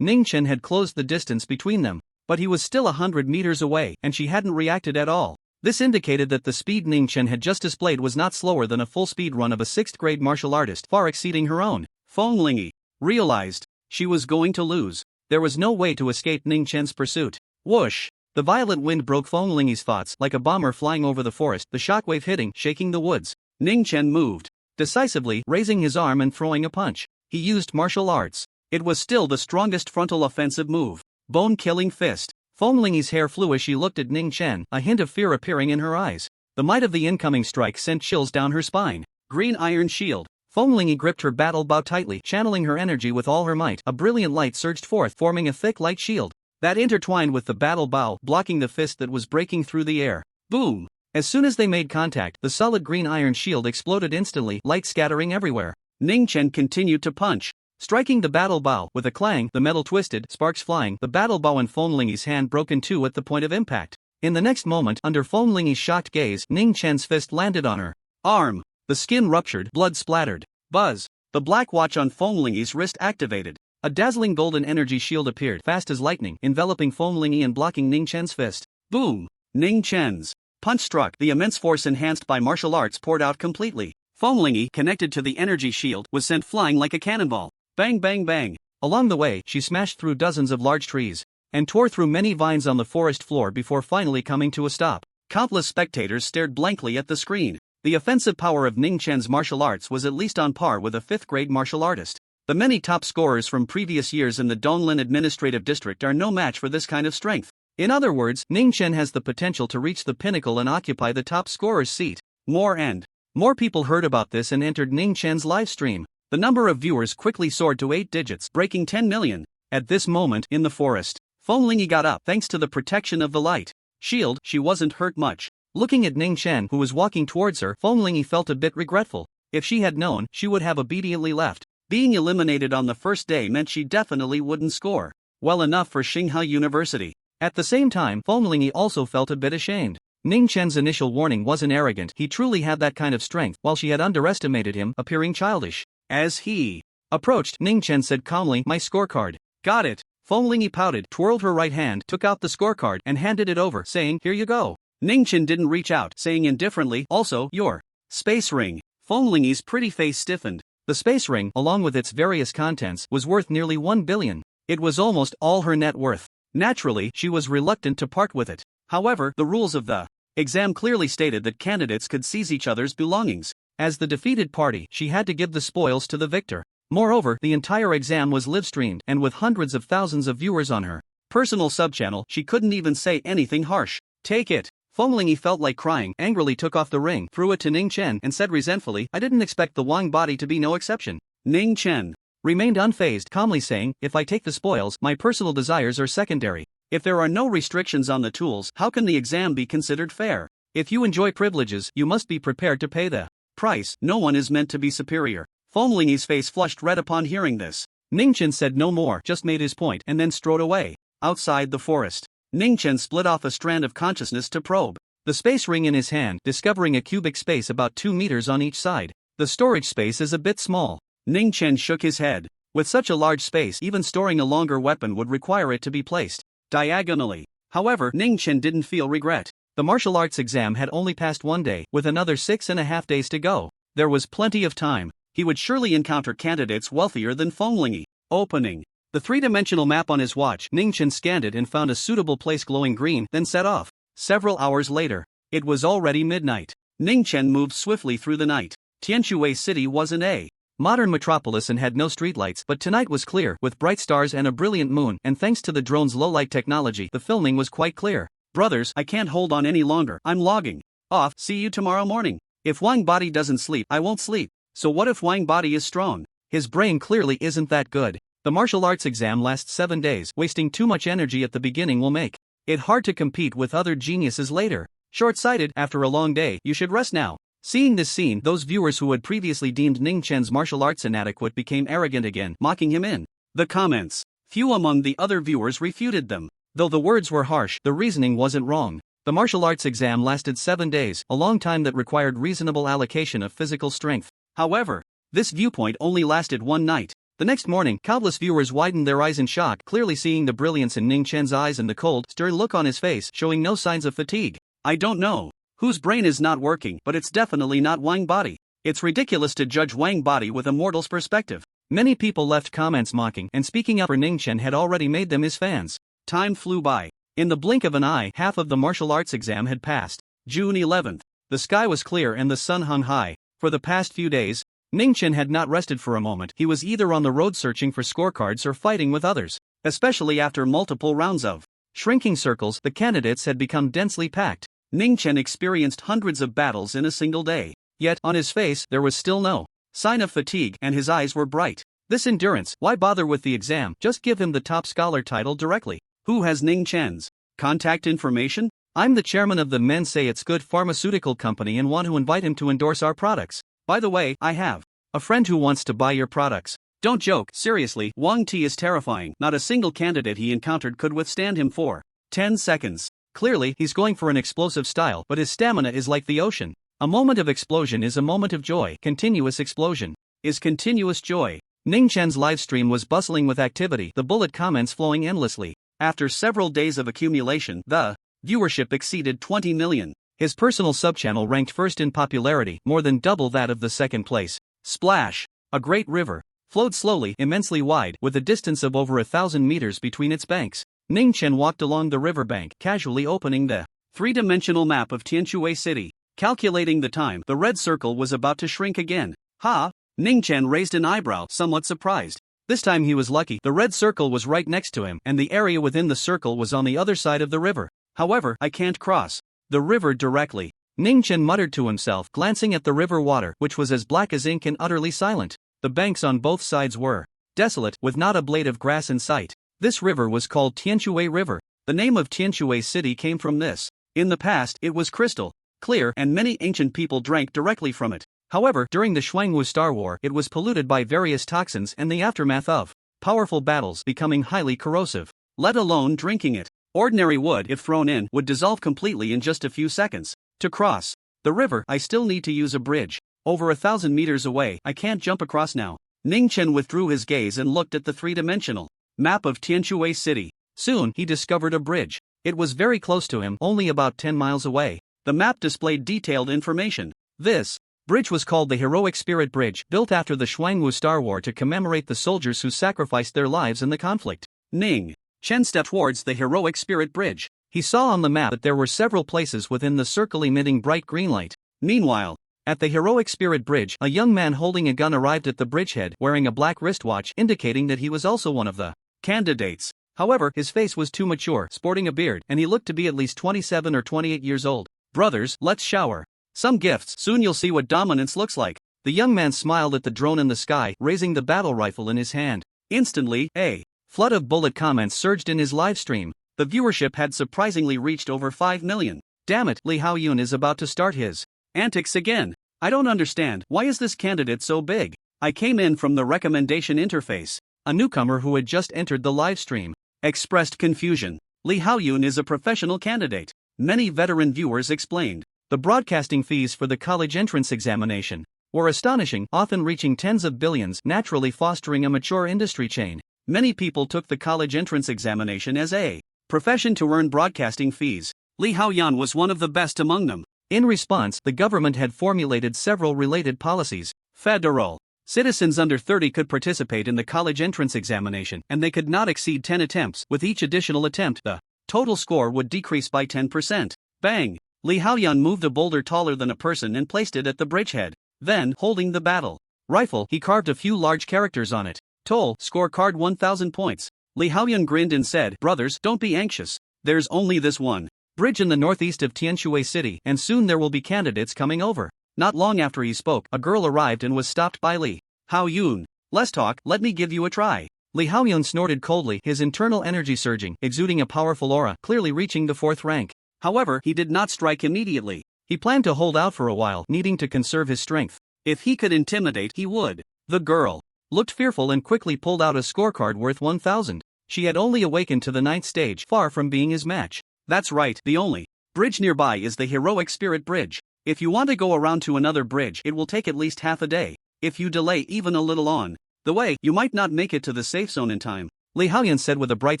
Ningchen had closed the distance between them, but he was still 100 meters away, and she hadn't reacted at all. This indicated that the speed Ningchen had just displayed was not slower than a full speed run of a 6th-grade martial artist, far exceeding her own. Fengling realized she was going to lose. There was no way to escape Ningchen's pursuit. Whoosh! The violent wind broke Fengling's thoughts like a bomber flying over the forest, the shockwave hitting, shaking the woods. Ningchen moved decisively, raising his arm and throwing a punch. He used martial arts. It was still the strongest frontal offensive move. Bone-killing fist. Fengling's hair flew as she looked at Ningchen, a hint of fear appearing in her eyes. The might of the incoming strike sent chills down her spine. Green iron shield. Fengling gripped her battle bow tightly, channeling her energy with all her might. A brilliant light surged forth, forming a thick light shield that intertwined with the battle bow, blocking the fist that was breaking through the air. Boom! As soon as they made contact, the solid green iron shield exploded instantly, light scattering everywhere. Ningchen continued to punch, striking the battle bow. With a clang, the metal twisted, sparks flying. The battle bow in Fengling's hand broke in two at the point of impact. In the next moment, under Fengling's shocked gaze, Ningchen's fist landed on her arm. The skin ruptured, blood splattered. Buzz! The black watch on Fengling's wrist activated. A dazzling golden energy shield appeared, fast as lightning, enveloping Fengling and blocking Ningchen's fist. Boom! Ningchen's punch struck. The immense force enhanced by martial arts poured out completely. Fengling, connected to the energy shield, was sent flying like a cannonball. Bang bang bang! Along the way, she smashed through dozens of large trees and tore through many vines on the forest floor before finally coming to a stop. Countless spectators stared blankly at the screen. The offensive power of Ningchen's martial arts was at least on par with a 5th-grade martial artist. The many top scorers from previous years in the Donglin Administrative District are no match for this kind of strength. In other words, Ningchen has the potential to reach the pinnacle and occupy the top scorer's seat. More people heard about this and entered Ningchen's live stream. The number of viewers quickly soared to 8 digits, breaking 10 million. At this moment, in the forest, Fengling got up thanks to the protection of the light. shield, she wasn't hurt much. Looking at Ning Chen, who was walking towards her, Feng Lingyi felt a bit regretful. If she had known, she would have obediently left. Being eliminated on the first day meant she definitely wouldn't score well enough for Tsinghua University. At the same time, Feng Lingyi also felt a bit ashamed. Ning Chen's initial warning wasn't arrogant, he truly had that kind of strength, while she had underestimated him, appearing childish. As he approached, Ning Chen said calmly, "My scorecard." "Got it." Feng Lingyi pouted, twirled her right hand, took out the scorecard, and handed it over, saying, "Here you go." Ning Chen didn't reach out, saying indifferently, "Also, your space ring." Feng Lingyi's pretty face stiffened. The space ring, along with its various contents, was worth nearly 1 billion. It was almost all her net worth. Naturally, she was reluctant to part with it. However, the rules of the exam clearly stated that candidates could seize each other's belongings. As the defeated party, she had to give the spoils to the victor. Moreover, the entire exam was live-streamed, and with hundreds of thousands of viewers on her personal subchannel, she couldn't even say anything harsh. "Take it." Feng Lingyi felt like crying, angrily took off the ring, threw it to Ning Chen, and said resentfully, "I didn't expect the Wang body to be no exception." Ning Chen remained unfazed, calmly saying, "If I take the spoils, my personal desires are secondary. If there are no restrictions on the tools, how can the exam be considered fair? If you enjoy privileges, you must be prepared to pay the price. No one is meant to be superior." Feng Lingyi's face flushed red upon hearing this. Ning Chen said no more, just made his point, and then strode away. Outside the forest, Ning Chen split off a strand of consciousness to probe the space ring in his hand, discovering a cubic space about 2 meters on each side. The storage space is a bit small. Ning Chen shook his head. With such a large space, even storing a longer weapon would require it to be placed diagonally. However, Ning Chen didn't feel regret. The martial arts exam had only passed 1 day, with another 6.5 days to go. There was plenty of time. He would surely encounter candidates wealthier than Feng Lingyi. Opening the three-dimensional map on his watch, Ning Chen scanned it and found a suitable place glowing green, then set off. Several hours later, it was already midnight. Ning Chen moved swiftly through the night. Tianshui City wasn't a modern metropolis and had no streetlights, but tonight was clear, with bright stars and a brilliant moon, and thanks to the drone's low-light technology, the filming was quite clear. "Brothers, I can't hold on any longer, I'm logging off, see you tomorrow morning. If Wang body doesn't sleep, I won't sleep. So what if Wang body is strong? His brain clearly isn't that good." The martial arts exam lasts 7 days, wasting too much energy at the beginning will make it hard to compete with other geniuses later. Short-sighted, after a long day, you should rest now. Seeing this scene, those viewers who had previously deemed Ning Chen's martial arts inadequate became arrogant again, mocking him in the comments. Few among the other viewers refuted them. Though the words were harsh, the reasoning wasn't wrong. The martial arts exam lasted 7 days, a long time that required reasonable allocation of physical strength. However, this viewpoint only lasted 1 night. The next morning, countless viewers widened their eyes in shock, clearly seeing the brilliance in Ning Chen's eyes and the cold, stern look on his face, showing no signs of fatigue. "I don't know whose brain is not working, but it's definitely not Wang body. It's ridiculous to judge Wang body with a mortal's perspective." Many people left comments mocking, and speaking up for Ning Chen had already made them his fans. Time flew by. In the blink of an eye, half of the martial arts exam had passed. June 11th. The sky was clear and the sun hung high. For the past few days, Ning Chen had not rested for a moment. He was either on the road searching for scorecards or fighting with others. Especially after multiple rounds of shrinking circles, the candidates had become densely packed. Ning Chen experienced hundreds of battles in a single day. Yet, on his face, there was still no sign of fatigue, and his eyes were bright. This endurance, why bother with the exam? Just give him the top scholar title directly. Who has Ning Chen's contact information? I'm the chairman of the Men Say It's Good pharmaceutical company and want to invite him to endorse our products. By the way, I have a friend who wants to buy your products. Don't joke, seriously, Wang Ti is terrifying. Not a single candidate he encountered could withstand him for 10 seconds. Clearly, he's going for an explosive style, but his stamina is like the ocean. A moment of explosion is a moment of joy. Continuous explosion is continuous joy. Ning Chen's livestream was bustling with activity, the bullet comments flowing endlessly. After several days of accumulation, the viewership exceeded 20 million. His personal subchannel ranked first in popularity, more than double that of the second place. Splash! A great river flowed slowly, immensely wide, with a distance of over 1,000 meters between its banks. Ning Chen walked along the riverbank, casually opening the three-dimensional map of Tianshui City. Calculating the time, the red circle was about to shrink again. Ha! Ning Chen raised an eyebrow, somewhat surprised. This time he was lucky. The red circle was right next to him, and the area within the circle was on the other side of the river. However, I can't cross the river directly. Ning Chen muttered to himself, glancing at the river water, which was as black as ink and utterly silent. The banks on both sides were desolate, with not a blade of grass in sight. This river was called Tianshui River. The name of Tianshui City came from this. In the past, it was crystal clear, and many ancient people drank directly from it. However, during the Shuangwu Star War, it was polluted by various toxins and the aftermath of powerful battles becoming highly corrosive. Let alone drinking it. Ordinary wood, if thrown in, would dissolve completely in just a few seconds. To cross the river, I still need to use a bridge. Over 1,000 meters away, I can't jump across now. Ning Chen withdrew his gaze and looked at the three-dimensional map of Tianshui City. Soon, he discovered a bridge. It was very close to him, only about 10 miles away. The map displayed detailed information. This bridge was called the Heroic Spirit Bridge, built after the Shuangwu Star War to commemorate the soldiers who sacrificed their lives in the conflict. Ning Chen stepped towards the Heroic Spirit Bridge. He saw on the map that there were several places within the circle emitting bright green light. Meanwhile, at the Heroic Spirit Bridge, a young man holding a gun arrived at the bridgehead wearing a black wristwatch indicating that he was also one of the candidates. However, his face was too mature, sporting a beard, and he looked to be at least 27 or 28 years old. Brothers, let's shower some gifts. Soon you'll see what dominance looks like. The young man smiled at the drone in the sky, raising the battle rifle in his hand. Instantly, a flood of bullet comments surged in his live stream. The viewership had surprisingly reached over 5 million. Damn it, Li Haoyun is about to start his antics again. I don't understand, why is this candidate so big? I came in from the recommendation interface. A newcomer who had just entered the live stream expressed confusion. Li Haoyun is a professional candidate. Many veteran viewers explained. The broadcasting fees for the college entrance examination were astonishing, often reaching tens of billions, naturally fostering a mature industry chain. Many people took the college entrance examination as a profession to earn broadcasting fees. Li Haoyun was one of the best among them. In response, the government had formulated several related policies. Federal citizens under 30 could participate in the college entrance examination, and they could not exceed 10 attempts. With each additional attempt, the total score would decrease by 10%. Bang! Li Haoyun moved a boulder taller than a person and placed it at the bridgehead. Then, holding the battle rifle, he carved a few large characters on it. Toll, scorecard 1,000 points. Li Haoyun grinned and said, "Brothers, don't be anxious. There's only this one bridge in the northeast of Tianshui City, and soon there will be candidates coming over." Not long after he spoke, a girl arrived and was stopped by Li Haoyun. "Let's talk, let me give you a try." Li Haoyun snorted coldly, his internal energy surging, exuding a powerful aura, clearly reaching the 4th rank. However, he did not strike immediately. He planned to hold out for a while, needing to conserve his strength. If he could intimidate, he would. The girl looked fearful and quickly pulled out a scorecard worth 1,000. She had only awakened to the 9th stage, far from being his match. That's right, the only bridge nearby is the Heroic Spirit Bridge. If you want to go around to another bridge, it will take at least half a day. If you delay even a little on the way, you might not make it to the safe zone in time. Li Haoyun said with a bright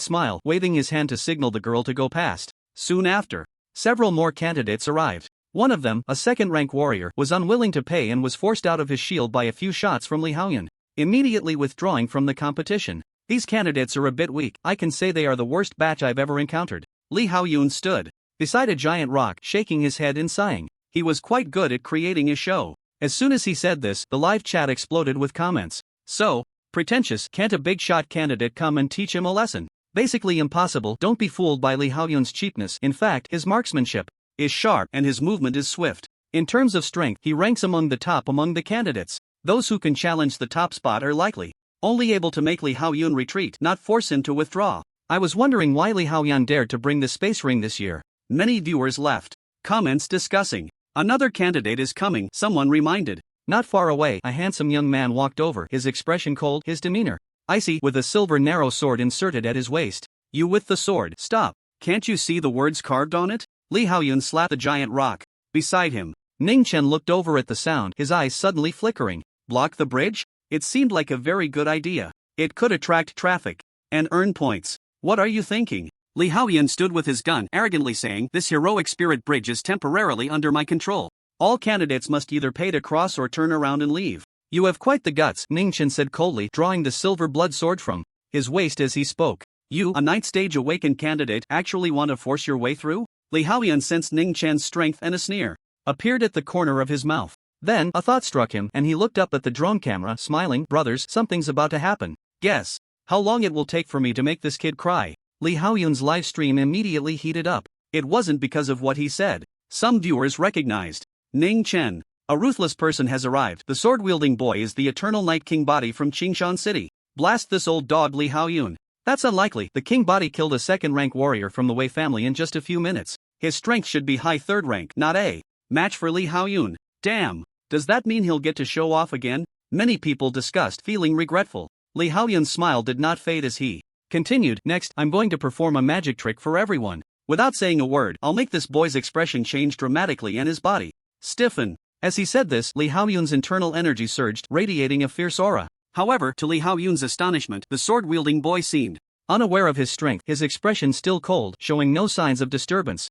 smile, waving his hand to signal the girl to go past. Soon after, several more candidates arrived. One of them, a second-rank warrior, was unwilling to pay and was forced out of his shield by a few shots from Li Haoyun, immediately withdrawing from the competition. These candidates are a bit weak. I can say they are the worst batch I've ever encountered. Li Haoyun stood beside a giant rock, shaking his head and sighing. He was quite good at creating a show. As soon as he said this, the live chat exploded with comments. So pretentious, can't a big shot candidate come and teach him a lesson? Basically impossible. Don't be fooled by Li Haoyun's cheapness. In fact, his marksmanship is sharp and his movement is swift. In terms of strength, he ranks among the top among the candidates. Those who can challenge the top spot are likely only able to make Li Haoyun retreat, not force him to withdraw. I was wondering why Li Haoyun dared to bring the space ring this year. Many viewers left comments discussing. Another candidate is coming, someone reminded. Not far away, a handsome young man walked over, his expression cold, his demeanor icy, with a silver narrow sword inserted at his waist. You with the sword, stop. Can't you see the words carved on it? Li Haoyun slapped the giant rock beside him. Ning Chen looked over at the sound, his eyes suddenly flickering. Block the bridge? It seemed like a very good idea. It could attract traffic and earn points. What are you thinking? Li Haoyun stood with his gun, arrogantly saying, "This Heroic Spirit Bridge is temporarily under my control. All candidates must either pay to cross or turn around and leave." You have quite the guts, Ning Chen said coldly, drawing the silver blood sword from his waist as he spoke. You, a 9th stage awakened candidate, actually want to force your way through? Li Haoyun sensed Ning Chen's strength, and a sneer appeared at the corner of his mouth. Then, a thought struck him, and he looked up at the drone camera, smiling. Brothers, something's about to happen. Guess how long it will take for me to make this kid cry. Li Haoyun's live stream immediately heated up. It wasn't because of what he said. Some viewers recognized Ning Chen. A ruthless person has arrived. The sword-wielding boy is the eternal Night King body from Qingshan City. Blast this old dog Li Haoyun. That's unlikely. The king body killed a second-rank warrior from the Wei family in just a few minutes. His strength should be high third rank, not A. Match for Li Haoyun. Damn. Does that mean he'll get to show off again? Many people discussed, feeling regretful. Li Haoyun's smile did not fade as he continued. Next, I'm going to perform a magic trick for everyone. Without saying a word, I'll make this boy's expression change dramatically and his body stiffen. As he said this, Li Haoyun's internal energy surged, radiating a fierce aura. However, to Li Haoyun's astonishment, the sword-wielding boy seemed unaware of his strength, his expression still cold, showing no signs of disturbance.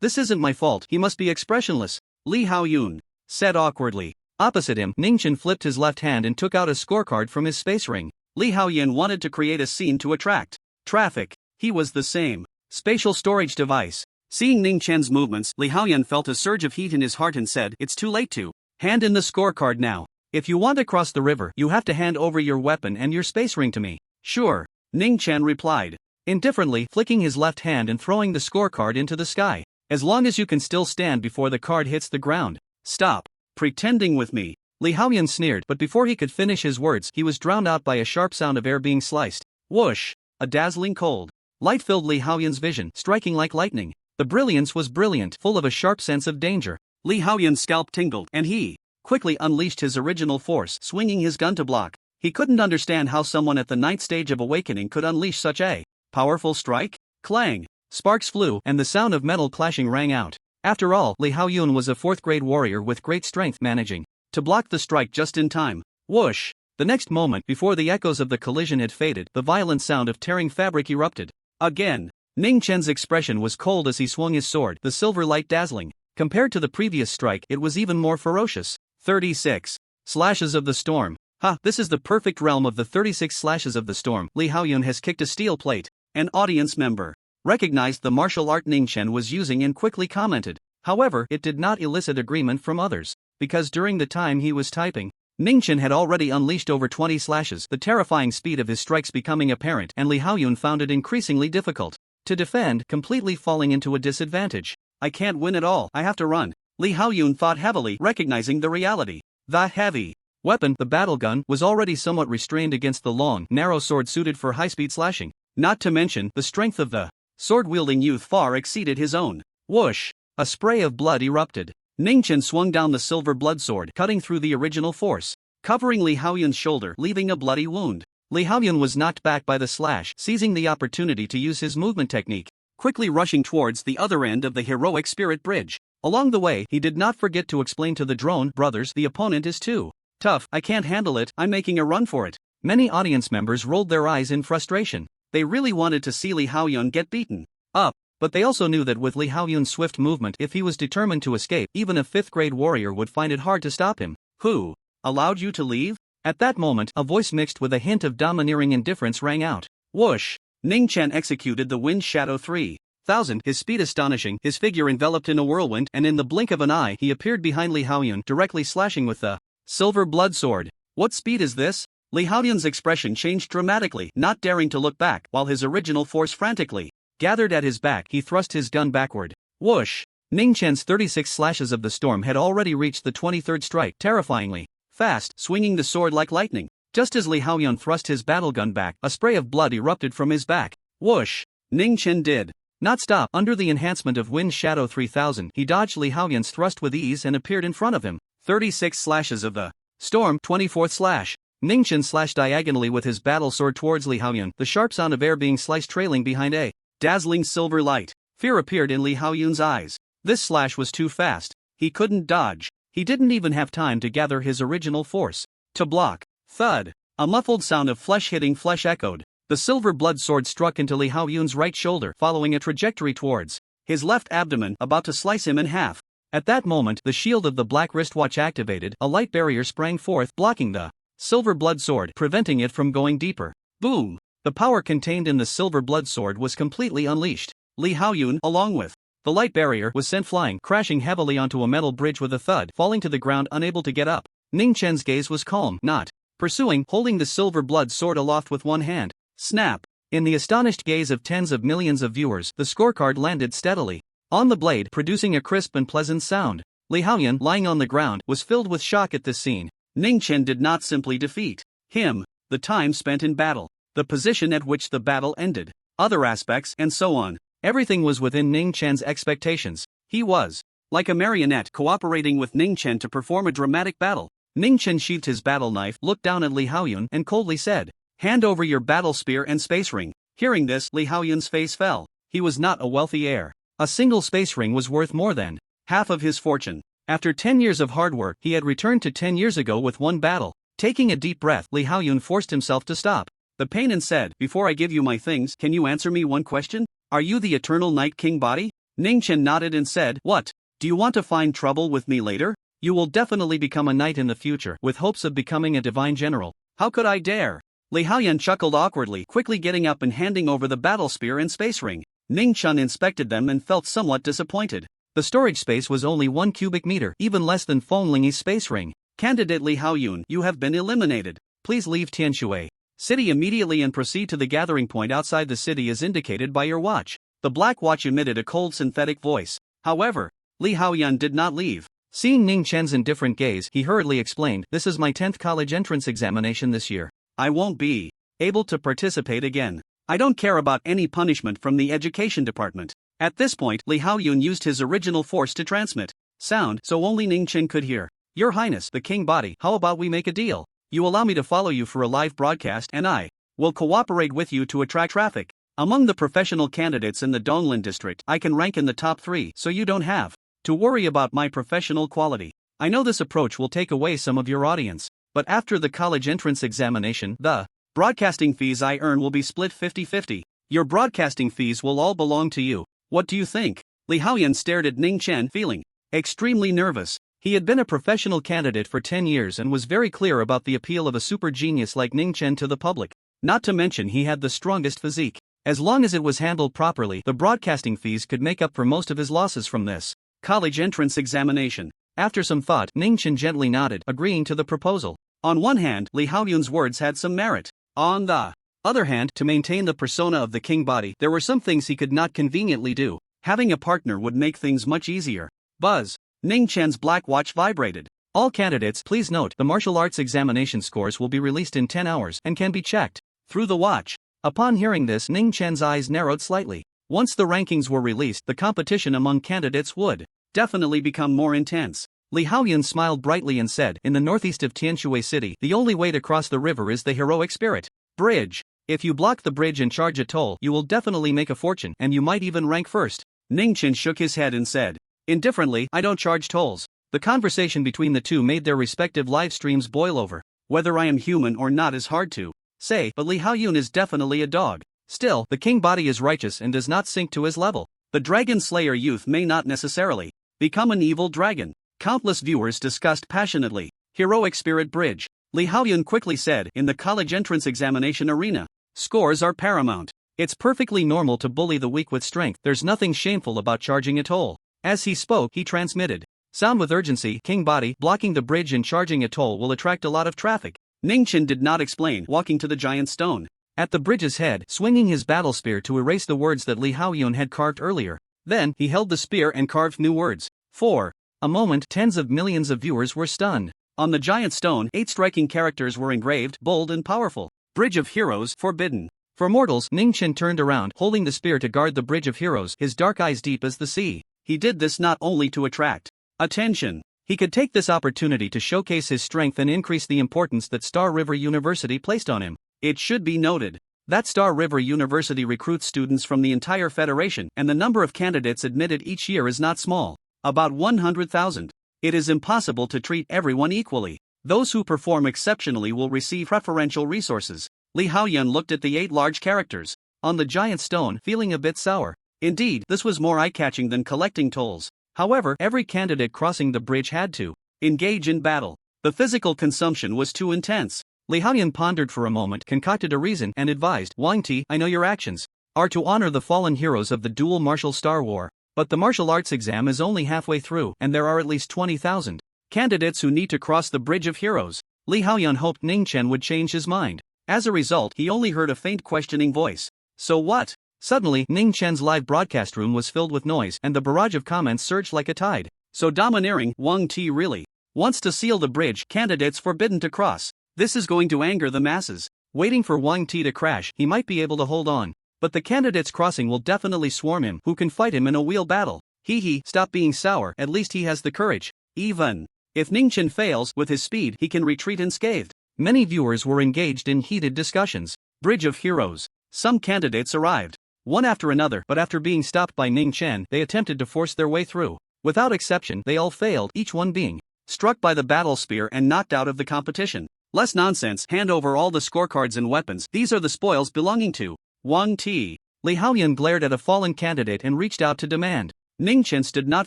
This isn't my fault, he must be expressionless, Li Haoyun said awkwardly. Opposite him, Ningchen flipped his left hand and took out a scorecard from his space ring. Li Haoyun wanted to create a scene to attract traffic. He was the same spatial storage device. Seeing Ning Chen's movements, Li Haoyun felt a surge of heat in his heart and said, "It's too late to hand in the scorecard now. If you want to cross the river, you have to hand over your weapon and your space ring to me." "Sure," Ning Chen replied, indifferently, flicking his left hand and throwing the scorecard into the sky. "As long as you can still stand before the card hits the ground." "Stop pretending with me," Li Haoyun sneered, but before he could finish his words, he was drowned out by a sharp sound of air being sliced. Whoosh! A dazzling cold light filled Li Haoyun's vision, striking like lightning. The brilliance was brilliant, full of a sharp sense of danger. Li Haoyun's scalp tingled, and he quickly unleashed his original force, swinging his gun to block. He couldn't understand how someone at the 9th stage of awakening could unleash such a powerful strike. Clang! Sparks flew, and the sound of metal clashing rang out. After all, Li Haoyun was a 4th-grade warrior with great strength, managing to block the strike just in time. Whoosh! The next moment, before the echoes of the collision had faded, the violent sound of tearing fabric erupted. Again, Ning Chen's expression was cold as he swung his sword, the silver light dazzling. Compared to the previous strike, it was even more ferocious. 36 slashes of the storm. This is the perfect realm of the 36 slashes of the storm. Li Haoyun has kicked a steel plate. An audience member recognized the martial art Ning Chen was using and quickly commented. However, it did not elicit agreement from others, because during the time he was typing, Ning Chen had already unleashed over 20 slashes, the terrifying speed of his strikes becoming apparent, and Li Haoyun found it increasingly difficult to defend, completely falling into a disadvantage. "I can't win at all, I have to run," Li Haoyun thought heavily, recognizing the reality. The heavy weapon, the battle gun, was already somewhat restrained against the long, narrow sword suited for high-speed slashing. Not to mention, the strength of the sword-wielding youth far exceeded his own. Whoosh! A spray of blood erupted. Ning Chen swung down the silver blood sword, cutting through the original force, covering Li Haoyun's shoulder, leaving a bloody wound. Li Haoyun was knocked back by the slash, seizing the opportunity to use his movement technique, quickly rushing towards the other end of the heroic spirit bridge. Along the way, he did not forget to explain to the drone brothers, "The opponent is too tough, I can't handle it, I'm making a run for it." Many audience members rolled their eyes in frustration. They really wanted to see Li Haoyun get beaten up, but they also knew that with Li Haoyun's swift movement, if he was determined to escape, even a 5th-grade warrior would find it hard to stop him. "Who allowed you to leave?" At that moment, a voice mixed with a hint of domineering indifference rang out. Whoosh! Ning Chen executed the Wind Shadow 3000, his speed astonishing, his figure enveloped in a whirlwind, and in the blink of an eye he appeared behind Li Haoyun, directly slashing with the silver blood sword. "What speed is this?" Li Haoyun's expression changed dramatically, not daring to look back, while his original force frantically gathered at his back. He thrust his gun backward. Whoosh! Ning Chen's 36 slashes of the storm had already reached the 23rd strike, terrifyingly fast, swinging the sword like lightning. Just as Li Haoyun thrust his battle gun back, a spray of blood erupted from his back. Whoosh! Ning Chen did not stop. Under the enhancement of Wind Shadow 3000, he dodged Li Haoyun's thrust with ease and appeared in front of him. 36 slashes of the storm. 24th slash. Ning Chen slashed diagonally with his battle sword towards Li Haoyun, the sharp sound of air being sliced trailing behind a dazzling silver light. Fear appeared in Li Haoyun's eyes. This slash was too fast. He couldn't dodge. He didn't even have time to gather his original force to block. Thud! A muffled sound of flesh hitting flesh echoed. The silver blood sword struck into Li Haoyun's right shoulder, following a trajectory towards his left abdomen, about to slice him in half. At that moment, the shield of the black wristwatch activated, a light barrier sprang forth, blocking the silver blood sword, preventing it from going deeper. Boom! The power contained in the silver blood sword was completely unleashed. Li Haoyun, along with the light barrier, was sent flying, crashing heavily onto a metal bridge with a thud, falling to the ground unable to get up. Ning Chen's gaze was calm, not pursuing, holding the silver blood sword aloft with one hand. Snap! In the astonished gaze of tens of millions of viewers, the scorecard landed steadily on the blade, producing a crisp and pleasant sound. Li Haoyun, lying on the ground, was filled with shock at this scene. Ning Chen did not simply defeat him. The time spent in battle the position at which the battle ended, other aspects, and so on. Everything was within Ning Chen's expectations. He was like a marionette cooperating with Ning Chen to perform a dramatic battle. Ning Chen sheathed his battle knife, looked down at Li Haoyun, and coldly said, "Hand over your battle spear and space ring." Hearing this, Li Haoyun's face fell. He was not a wealthy heir. A single space ring was worth more than half of his fortune. After 10 years of hard work, he had returned to 10 years ago with one battle. Taking a deep breath, Li Haoyun forced himself to stop the pain and said, "Before I give you my things, can you answer me one question? Are you the eternal Night King body?" Ning Chen nodded and said, "What? Do you want to find trouble with me later? You will definitely become a knight in the future, with hopes of becoming a divine general." "How could I dare?" Li Haoyun chuckled awkwardly, quickly getting up and handing over the battle spear and space ring. Ning Chen inspected them and felt somewhat disappointed. The storage space was only 1 cubic meter, even less than Feng Lingyi's space ring. "Candidate Li Haoyun, you have been eliminated. Please leave Tianshui City immediately and proceed to the gathering point outside the city as indicated by your watch." The black watch emitted a cold synthetic voice. However, Li Haoyun did not leave. Seeing Ning Chen's indifferent gaze, he hurriedly explained, "This is my 10th college entrance examination this year. I won't be able to participate again. I don't care about any punishment from the education department." At this point, Li Haoyun used his original force to transmit sound so only Ning Chen could hear. "Your Highness, the King Body, how about we make a deal? You allow me to follow you for a live broadcast and I will cooperate with you to attract traffic. Among the professional candidates in the Donglin district, I can rank in the top 3, so you don't have to worry about my professional quality. I know this approach will take away some of your audience, but after the college entrance examination, the broadcasting fees I earn will be split 50-50. Your broadcasting fees will all belong to you. What do you think?" Li Haoyun stared at Ning Chen, feeling extremely nervous. He had been a professional candidate for 10 years and was very clear about the appeal of a super genius like Ning Chen to the public. Not to mention he had the strongest physique. As long as it was handled properly, the broadcasting fees could make up for most of his losses from this college entrance examination. After some thought, Ning Chen gently nodded, agreeing to the proposal. On one hand, Li Haoyun's words had some merit. On the other hand, to maintain the persona of the king body, there were some things he could not conveniently do. Having a partner would make things much easier. Buzz. Ning Chen's black watch vibrated. "All candidates, please note, the martial arts examination scores will be released in 10 hours and can be checked through the watch." Upon hearing this, Ning Chen's eyes narrowed slightly. Once the rankings were released, the competition among candidates would definitely become more intense. Li Haoyun smiled brightly and said, "In the northeast of Tianshui City, the only way to cross the river is the heroic spirit bridge. If you block the bridge and charge a toll, you will definitely make a fortune, and you might even rank first." Ning Chen shook his head and said, indifferently, "I don't charge tolls." The conversation between the two made their respective live streams boil over. Whether I am human or not is hard to say, but Li Haoyun is definitely a dog. Still, the king body is righteous and does not sink to his level. The dragon slayer youth may not necessarily become an evil dragon. Countless viewers discussed passionately. Heroic Spirit Bridge. Li Haoyun quickly said, "In the college entrance examination arena, scores are paramount. It's perfectly normal to bully the weak with strength. There's nothing shameful about charging a toll." As he spoke, he transmitted sound with urgency. "King body, blocking the bridge and charging a toll will attract a lot of traffic." Ning Chen did not explain, walking to the giant stone at the bridge's head, swinging his battle spear to erase the words that Li Haoyun had carved earlier. Then, he held the spear and carved new words. For a moment, tens of millions of viewers were stunned. On the giant stone, 8 striking characters were engraved, bold and powerful. Bridge of Heroes, forbidden. For mortals, Ning Chen turned around, holding the spear to guard the Bridge of Heroes, his dark eyes deep as the sea. He did this not only to attract attention. He could take this opportunity to showcase his strength and increase the importance that Star River University placed on him. It should be noted that Star River University recruits students from the entire Federation, and the number of candidates admitted each year is not small, about 100,000. It is impossible to treat everyone equally. Those who perform exceptionally will receive preferential resources. Li Haoyun looked at the 8 large characters on the giant stone, feeling a bit sour. Indeed, this was more eye-catching than collecting tolls. However, every candidate crossing the bridge had to engage in battle. The physical consumption was too intense. Li Haoyun pondered for a moment, concocted a reason, and advised, "Wang Ti, I know your actions are to honor the fallen heroes of the dual martial Star War. But the martial arts exam is only halfway through, and there are at least 20,000 candidates who need to cross the Bridge of Heroes." Li Haoyun hoped Ning Chen would change his mind. As a result, he only heard a faint questioning voice. "So what?" Suddenly, Ning Chen's live broadcast room was filled with noise, and the barrage of comments surged like a tide. "So domineering, Wang Ti really wants to seal the bridge, candidates forbidden to cross. This is going to anger the masses. waiting for Wang Ti to crash. He might be able to hold on, but the candidates crossing will definitely swarm him. Who can fight him in a wheel battle? Hee, stop being sour, at least he has the courage. Even if Ningchen fails, with his speed he can retreat unscathed. Many viewers were engaged in heated discussions. Bridge of Heroes. Some candidates arrived, one after another, but after being stopped by Ning Chen, they attempted to force their way through. Without exception, they all failed, each one being struck by the battle spear and knocked out of the competition. Less nonsense, hand over all the scorecards and weapons, these are the spoils belonging to Wang Ti. Li Haoyan glared at a fallen candidate and reached out to demand. Ning Chen stood not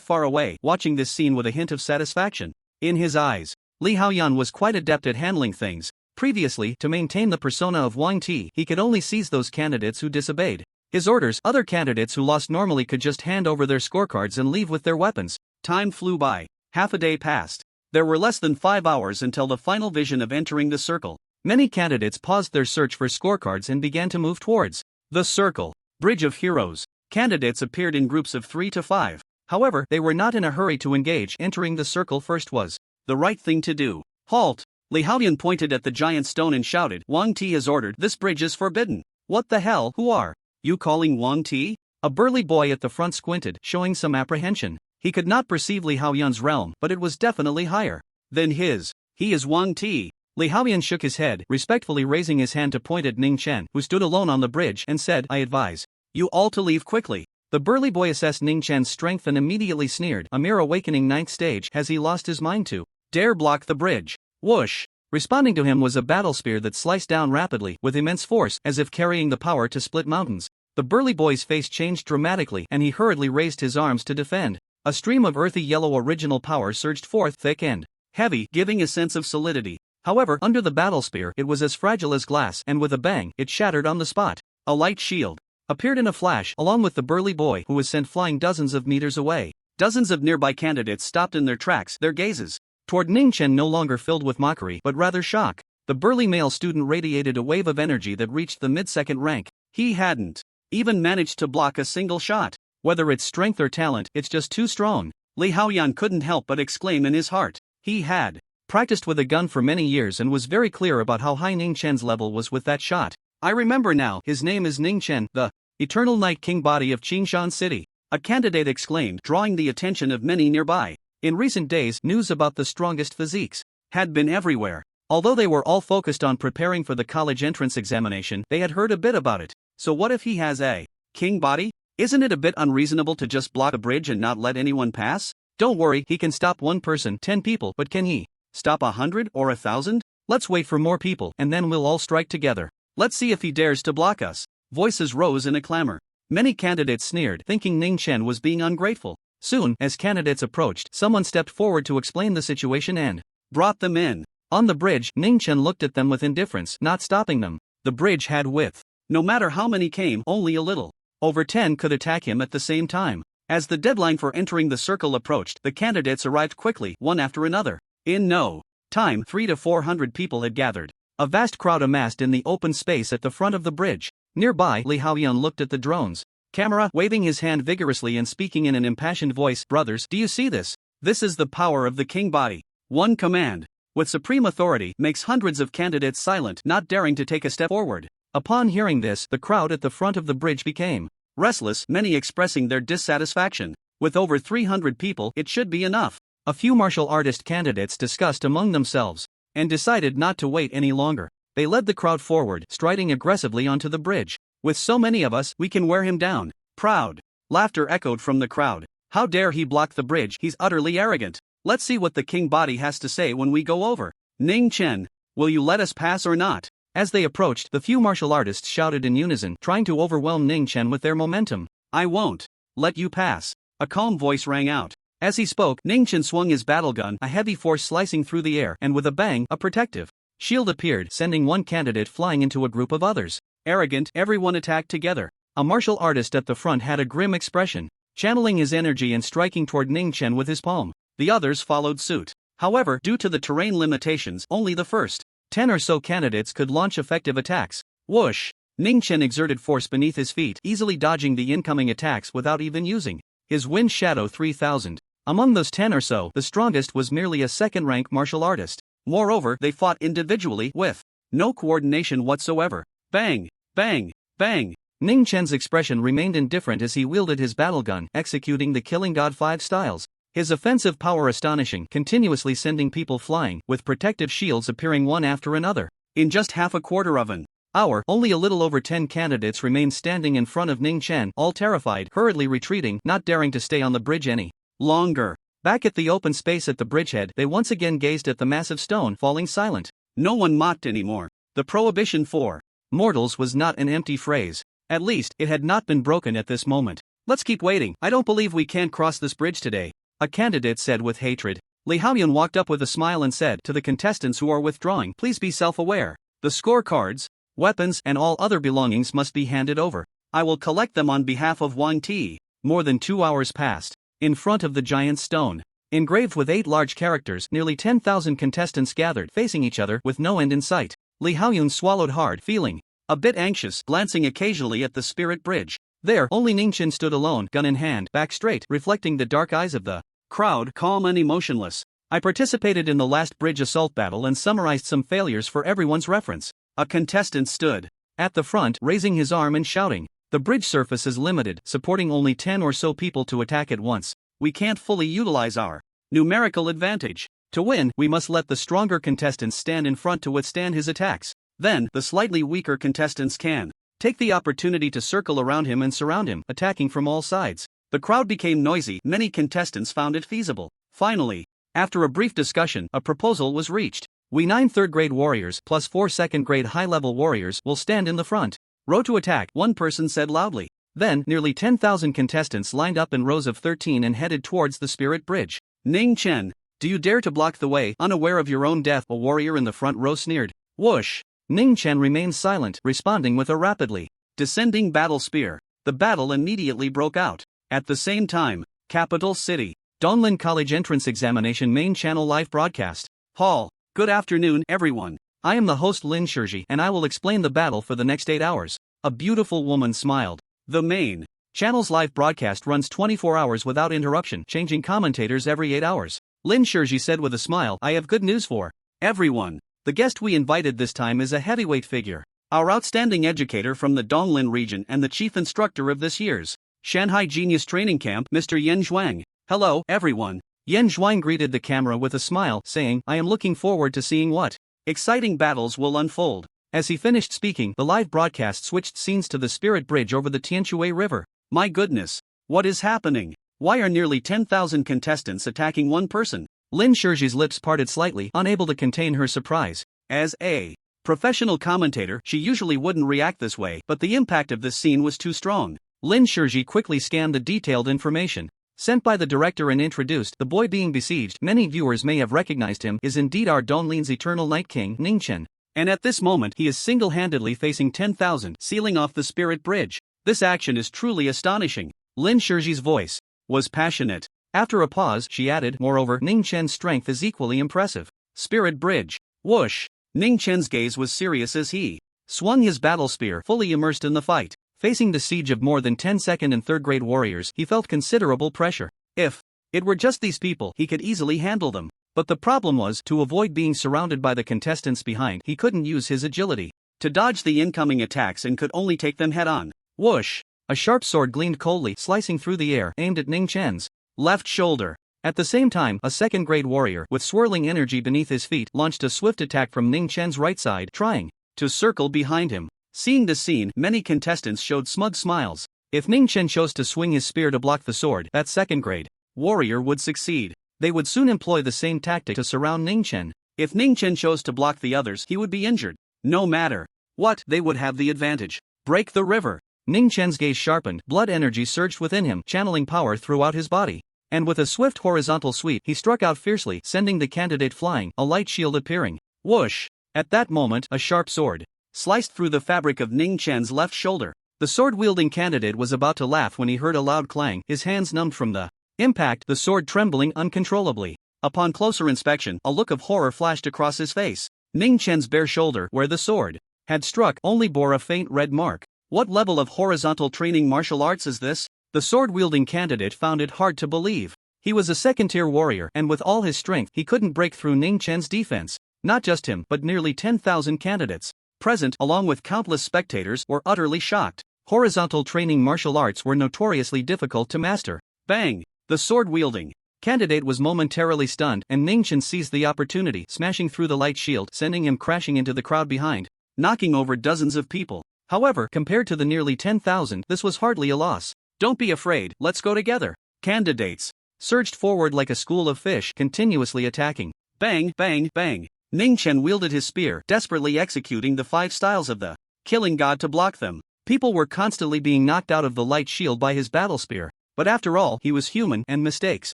far away, watching this scene with a hint of satisfaction. In his eyes, Li Haoyan was quite adept at handling things. Previously, to maintain the persona of Wang Ti, he could only seize those candidates who disobeyed his orders. Other candidates who lost normally could just hand over their scorecards and leave with their weapons. Time flew by. Half a day passed. There were less than 5 hours until the final vision of entering the circle. Many candidates paused their search for scorecards and began to move towards the circle. Bridge of Heroes. Candidates appeared in groups of 3 to 5. However, they were not in a hurry to engage. Entering the circle first was the right thing to do. Halt! Li Haoyan pointed at the giant stone and shouted, Wang Ti has ordered, this bridge is forbidden. What the hell? Who are you calling Wang Ti? A burly boy at the front squinted, showing some apprehension. He could not perceive Li Haoyan's realm, but it was definitely higher than his. He is Wang Ti. Li Haoyan shook his head, respectfully raising his hand to point at Ning Chen, who stood alone on the bridge, and said, I advise you all to leave quickly. The burly boy assessed Ning Chen's strength and immediately sneered. A mere awakening 9th stage, has he lost his mind to dare block the bridge? Whoosh! Responding to him was a battle spear that sliced down rapidly, with immense force, as if carrying the power to split mountains. The burly boy's face changed dramatically, and he hurriedly raised his arms to defend. A stream of earthy yellow original power surged forth, thick and heavy, giving a sense of solidity. However, under the battle spear, it was as fragile as glass, and with a bang, it shattered on the spot. A light shield appeared in a flash, along with the burly boy, who was sent flying dozens of meters away. Dozens of nearby candidates stopped in their tracks, their gazes toward Ning Chen no longer filled with mockery, but rather shock. The burly male student radiated a wave of energy that reached the mid-second rank. He hadn't even managed to block a single shot. Whether it's strength or talent, it's just too strong. Li Haoyan couldn't help but exclaim in his heart. He had practiced with a gun for many years and was very clear about how high Ning Chen's level was with that shot. I remember now, his name is Ning Chen, the Eternal Night King body of Qingshan City. A candidate exclaimed, drawing the attention of many nearby. In recent days, news about the strongest physiques had been everywhere. Although they were all focused on preparing for the college entrance examination, they had heard a bit about it. So what if he has a king body? Isn't it a bit unreasonable to just block a bridge and not let anyone pass? Don't worry, he can stop 1 person, 10 people, but can he stop 100 or 1,000? Let's wait for more people, and then we'll all strike together. Let's see if he dares to block us. Voices rose in a clamor. Many candidates sneered, thinking Ning Chen was being ungrateful. Soon, as candidates approached, someone stepped forward to explain the situation and brought them in. On the bridge, Ning Chen looked at them with indifference, not stopping them. The bridge had width. No matter how many came, only a little over 10 could attack him at the same time. As the deadline for entering the circle approached, the candidates arrived quickly, one after another. In no time, 300 to 400 people had gathered. A vast crowd amassed in the open space at the front of the bridge. Nearby, Li Haoyan looked at the drones camera, waving his hand vigorously and speaking in an impassioned voice. Brothers, do you see this? This is the power of the king body. One command, with supreme authority, makes hundreds of candidates silent, not daring to take a step forward. Upon hearing this, the crowd at the front of the bridge became restless, many expressing their dissatisfaction. With over 300 people, it should be enough. A few martial artist candidates discussed among themselves and decided not to wait any longer. They led the crowd forward, striding aggressively onto the bridge. With so many of us, we can wear him down. Proud laughter echoed from the crowd. How dare he block the bridge? He's utterly arrogant. Let's see what the king body has to say when we go over. Ning Chen, will you let us pass or not? As they approached, the few martial artists shouted in unison, trying to overwhelm Ning Chen with their momentum. I won't let you pass. A calm voice rang out. As he spoke, Ning Chen swung his battle gun, a heavy force slicing through the air, and with a bang, a protective shield appeared, sending one candidate flying into a group of others. Arrogant, everyone attacked together. A martial artist at the front had a grim expression, channeling his energy and striking toward Ning Chen with his palm. The others followed suit. However, due to the terrain limitations, only the first 10 or so candidates could launch effective attacks. Whoosh! Ning Chen exerted force beneath his feet, easily dodging the incoming attacks without even using his Wind Shadow 3000. Among those 10 or so, the strongest was merely a second-rank martial artist. Moreover, they fought individually with No coordination whatsoever. Bang! Bang! Bang! Ning Chen's expression remained indifferent as he wielded his battle gun, executing the Killing God 5 styles. His offensive power astonishing, continuously sending people flying, with protective shields appearing one after another. In just half a quarter of an hour, only a little over 10 candidates remained standing in front of Ning Chen, all terrified, hurriedly retreating, not daring to stay on the bridge any longer. Back at the open space at the bridgehead, they once again gazed at the massive stone, falling silent. No one mocked anymore. The prohibition for mortals was not an empty phrase. At least, it had not been broken at this moment. Let's keep waiting. I don't believe we can't cross this bridge today, a candidate said with hatred. Li Haoyun walked up with a smile and said to the contestants who are withdrawing, please be self-aware. The scorecards, weapons, and all other belongings must be handed over. I will collect them on behalf of Wang Ti. More than 2 hours passed. In front of the giant stone, engraved with 8 large characters, nearly 10,000 contestants gathered facing each other with no end in sight. Li Haoyun swallowed hard, feeling a bit anxious, glancing occasionally at the spirit bridge. There, only Ning Chen stood alone, gun in hand, back straight, reflecting the dark eyes of the crowd, calm and emotionless. I participated in the last bridge assault battle and summarized some failures for everyone's reference. A contestant stood at the front, raising his arm and shouting. The bridge surface is limited, supporting only 10 or so people to attack at once. We can't fully utilize our numerical advantage. To win, we must let the stronger contestants stand in front to withstand his attacks. Then, the slightly weaker contestants can take the opportunity to circle around him and surround him, attacking from all sides. The crowd became noisy. Many contestants found it feasible. Finally, after a brief discussion, a proposal was reached. We 9 third-grade warriors plus 4 second-grade high-level warriors will stand in the front row to attack, one person said loudly. Then, nearly 10,000 contestants lined up in rows of 13 and headed towards the spirit bridge. Ning Chen, do you dare to block the way, unaware of your own death? A warrior in the front row sneered. Whoosh! Ning Chen remained silent, responding with a rapidly descending battle spear. The battle immediately broke out. At the same time, capital city. Donglin College entrance examination main channel live broadcast. Hall. Good afternoon, everyone. I am the host Lin Shizhi and I will explain the battle for the next 8 hours. A beautiful woman smiled. The main channel's live broadcast runs 24 hours without interruption, changing commentators every 8 hours. Lin Shizhi said with a smile, I have good news for everyone. The guest we invited this time is a heavyweight figure. Our outstanding educator from the Donglin region and the chief instructor of this year's Shanghai Genius Training Camp, Mr. Yan Zhuang. Hello, everyone. Yan Zhuang greeted the camera with a smile, saying, I am looking forward to seeing what exciting battles will unfold. As he finished speaking, the live broadcast switched scenes to the spirit bridge over the Tianshui River. My goodness. What is happening? Why are nearly 10,000 contestants attacking one person? Lin Shizhi's lips parted slightly, unable to contain her surprise. As a professional commentator, she usually wouldn't react this way, but the impact of this scene was too strong. Lin Shizhi quickly scanned the detailed information sent by the director and introduced. The boy being besieged, many viewers may have recognized him, is indeed our Donlin's eternal Night King, Ning Chen. And at this moment he is single-handedly facing 10,000, sealing off the spirit bridge. This action is truly astonishing. Lin Shizhi's voice was passionate. After a pause, she added, moreover, Ning Chen's strength is equally impressive. Spirit bridge. Whoosh! Ning Chen's gaze was serious as he swung his battle spear, fully immersed in the fight. Facing the siege of more than 10 second and third grade warriors, he felt considerable pressure. If it were just these people, he could easily handle them. But the problem was, to avoid being surrounded by the contestants behind, he couldn't use his agility to dodge the incoming attacks and could only take them head-on. Whoosh! A sharp sword gleamed coldly, slicing through the air, aimed at Ning Chen's left shoulder. At the same time, a second-grade warrior, with swirling energy beneath his feet, launched a swift attack from Ning Chen's right side, trying to circle behind him. Seeing this scene, many contestants showed smug smiles. If Ning Chen chose to swing his spear to block the sword, that second-grade warrior would succeed. They would soon employ the same tactic to surround Ning Chen. If Ning Chen chose to block the others, he would be injured. No matter what, they would have the advantage. Break the river. Ning Chen's gaze sharpened, blood energy surged within him, channeling power throughout his body. And with a swift horizontal sweep, he struck out fiercely, sending the candidate flying, a light shield appearing. Whoosh! At that moment, a sharp sword sliced through the fabric of Ning Chen's left shoulder. The sword-wielding candidate was about to laugh when he heard a loud clang, his hands numbed from the impact, the sword trembling uncontrollably. Upon closer inspection, a look of horror flashed across his face. Ning Chen's bare shoulder, where the sword had struck, only bore a faint red mark. What level of horizontal training martial arts is this? The sword-wielding candidate found it hard to believe. He was a second-tier warrior, and with all his strength, he couldn't break through Ning Chen's defense. Not just him, but nearly 10,000 candidates present, along with countless spectators, were utterly shocked. Horizontal training martial arts were notoriously difficult to master. Bang! The sword-wielding candidate was momentarily stunned, and Ningchen seized the opportunity, smashing through the light shield, sending him crashing into the crowd behind, knocking over dozens of people. However, compared to the nearly 10,000, this was hardly a loss. Don't be afraid, let's go together. Candidates surged forward like a school of fish, continuously attacking. Bang, bang, bang. Ningchen wielded his spear, desperately executing the 5 styles of the killing god to block them. People were constantly being knocked out of the light shield by his battle spear, but after all, he was human and mistakes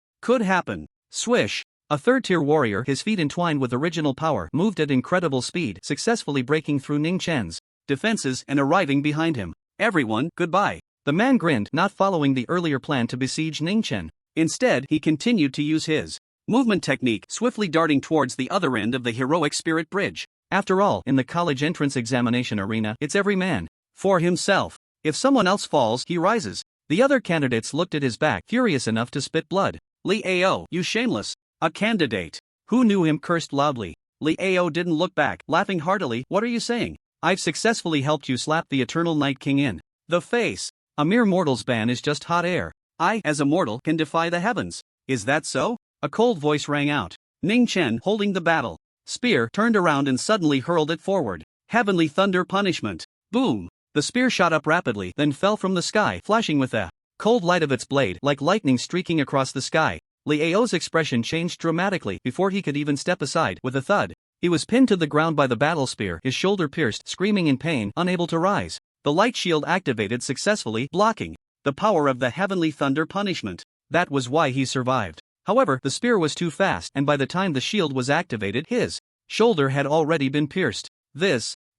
could happen. Swish! A third-tier warrior, his feet entwined with original power, moved at incredible speed, successfully breaking through Ningchen's defenses and arriving behind him. Everyone, goodbye. The man grinned, not following the earlier plan to besiege Ningchen. Instead, he continued to use his movement technique, swiftly darting towards the other end of the heroic spirit bridge. After all, in the college entrance examination arena, it's every man for himself. If someone else falls, he rises. The other candidates looked at his back, furious enough to spit blood. Li Ao, you shameless! A candidate who knew him cursed loudly. Li Ao didn't look back, laughing heartily. What are you saying? I've successfully helped you slap the Eternal Night King in the face. A mere mortal's ban is just hot air. I, as a mortal, can defy the heavens. Is that so? A cold voice rang out. Ningchen, holding the battle spear, turned around and suddenly hurled it forward. Heavenly thunder punishment. Boom! The spear shot up rapidly, then fell from the sky, flashing with the cold light of its blade, like lightning streaking across the sky. Li Ao's expression changed dramatically before he could even step aside. With a thud, he was pinned to the ground by the battle spear, his shoulder pierced, screaming in pain, unable to rise. The light shield activated successfully, blocking the power of the heavenly thunder punishment. That was why he survived. However, the spear was too fast, and by the time the shield was activated, his shoulder had already been pierced.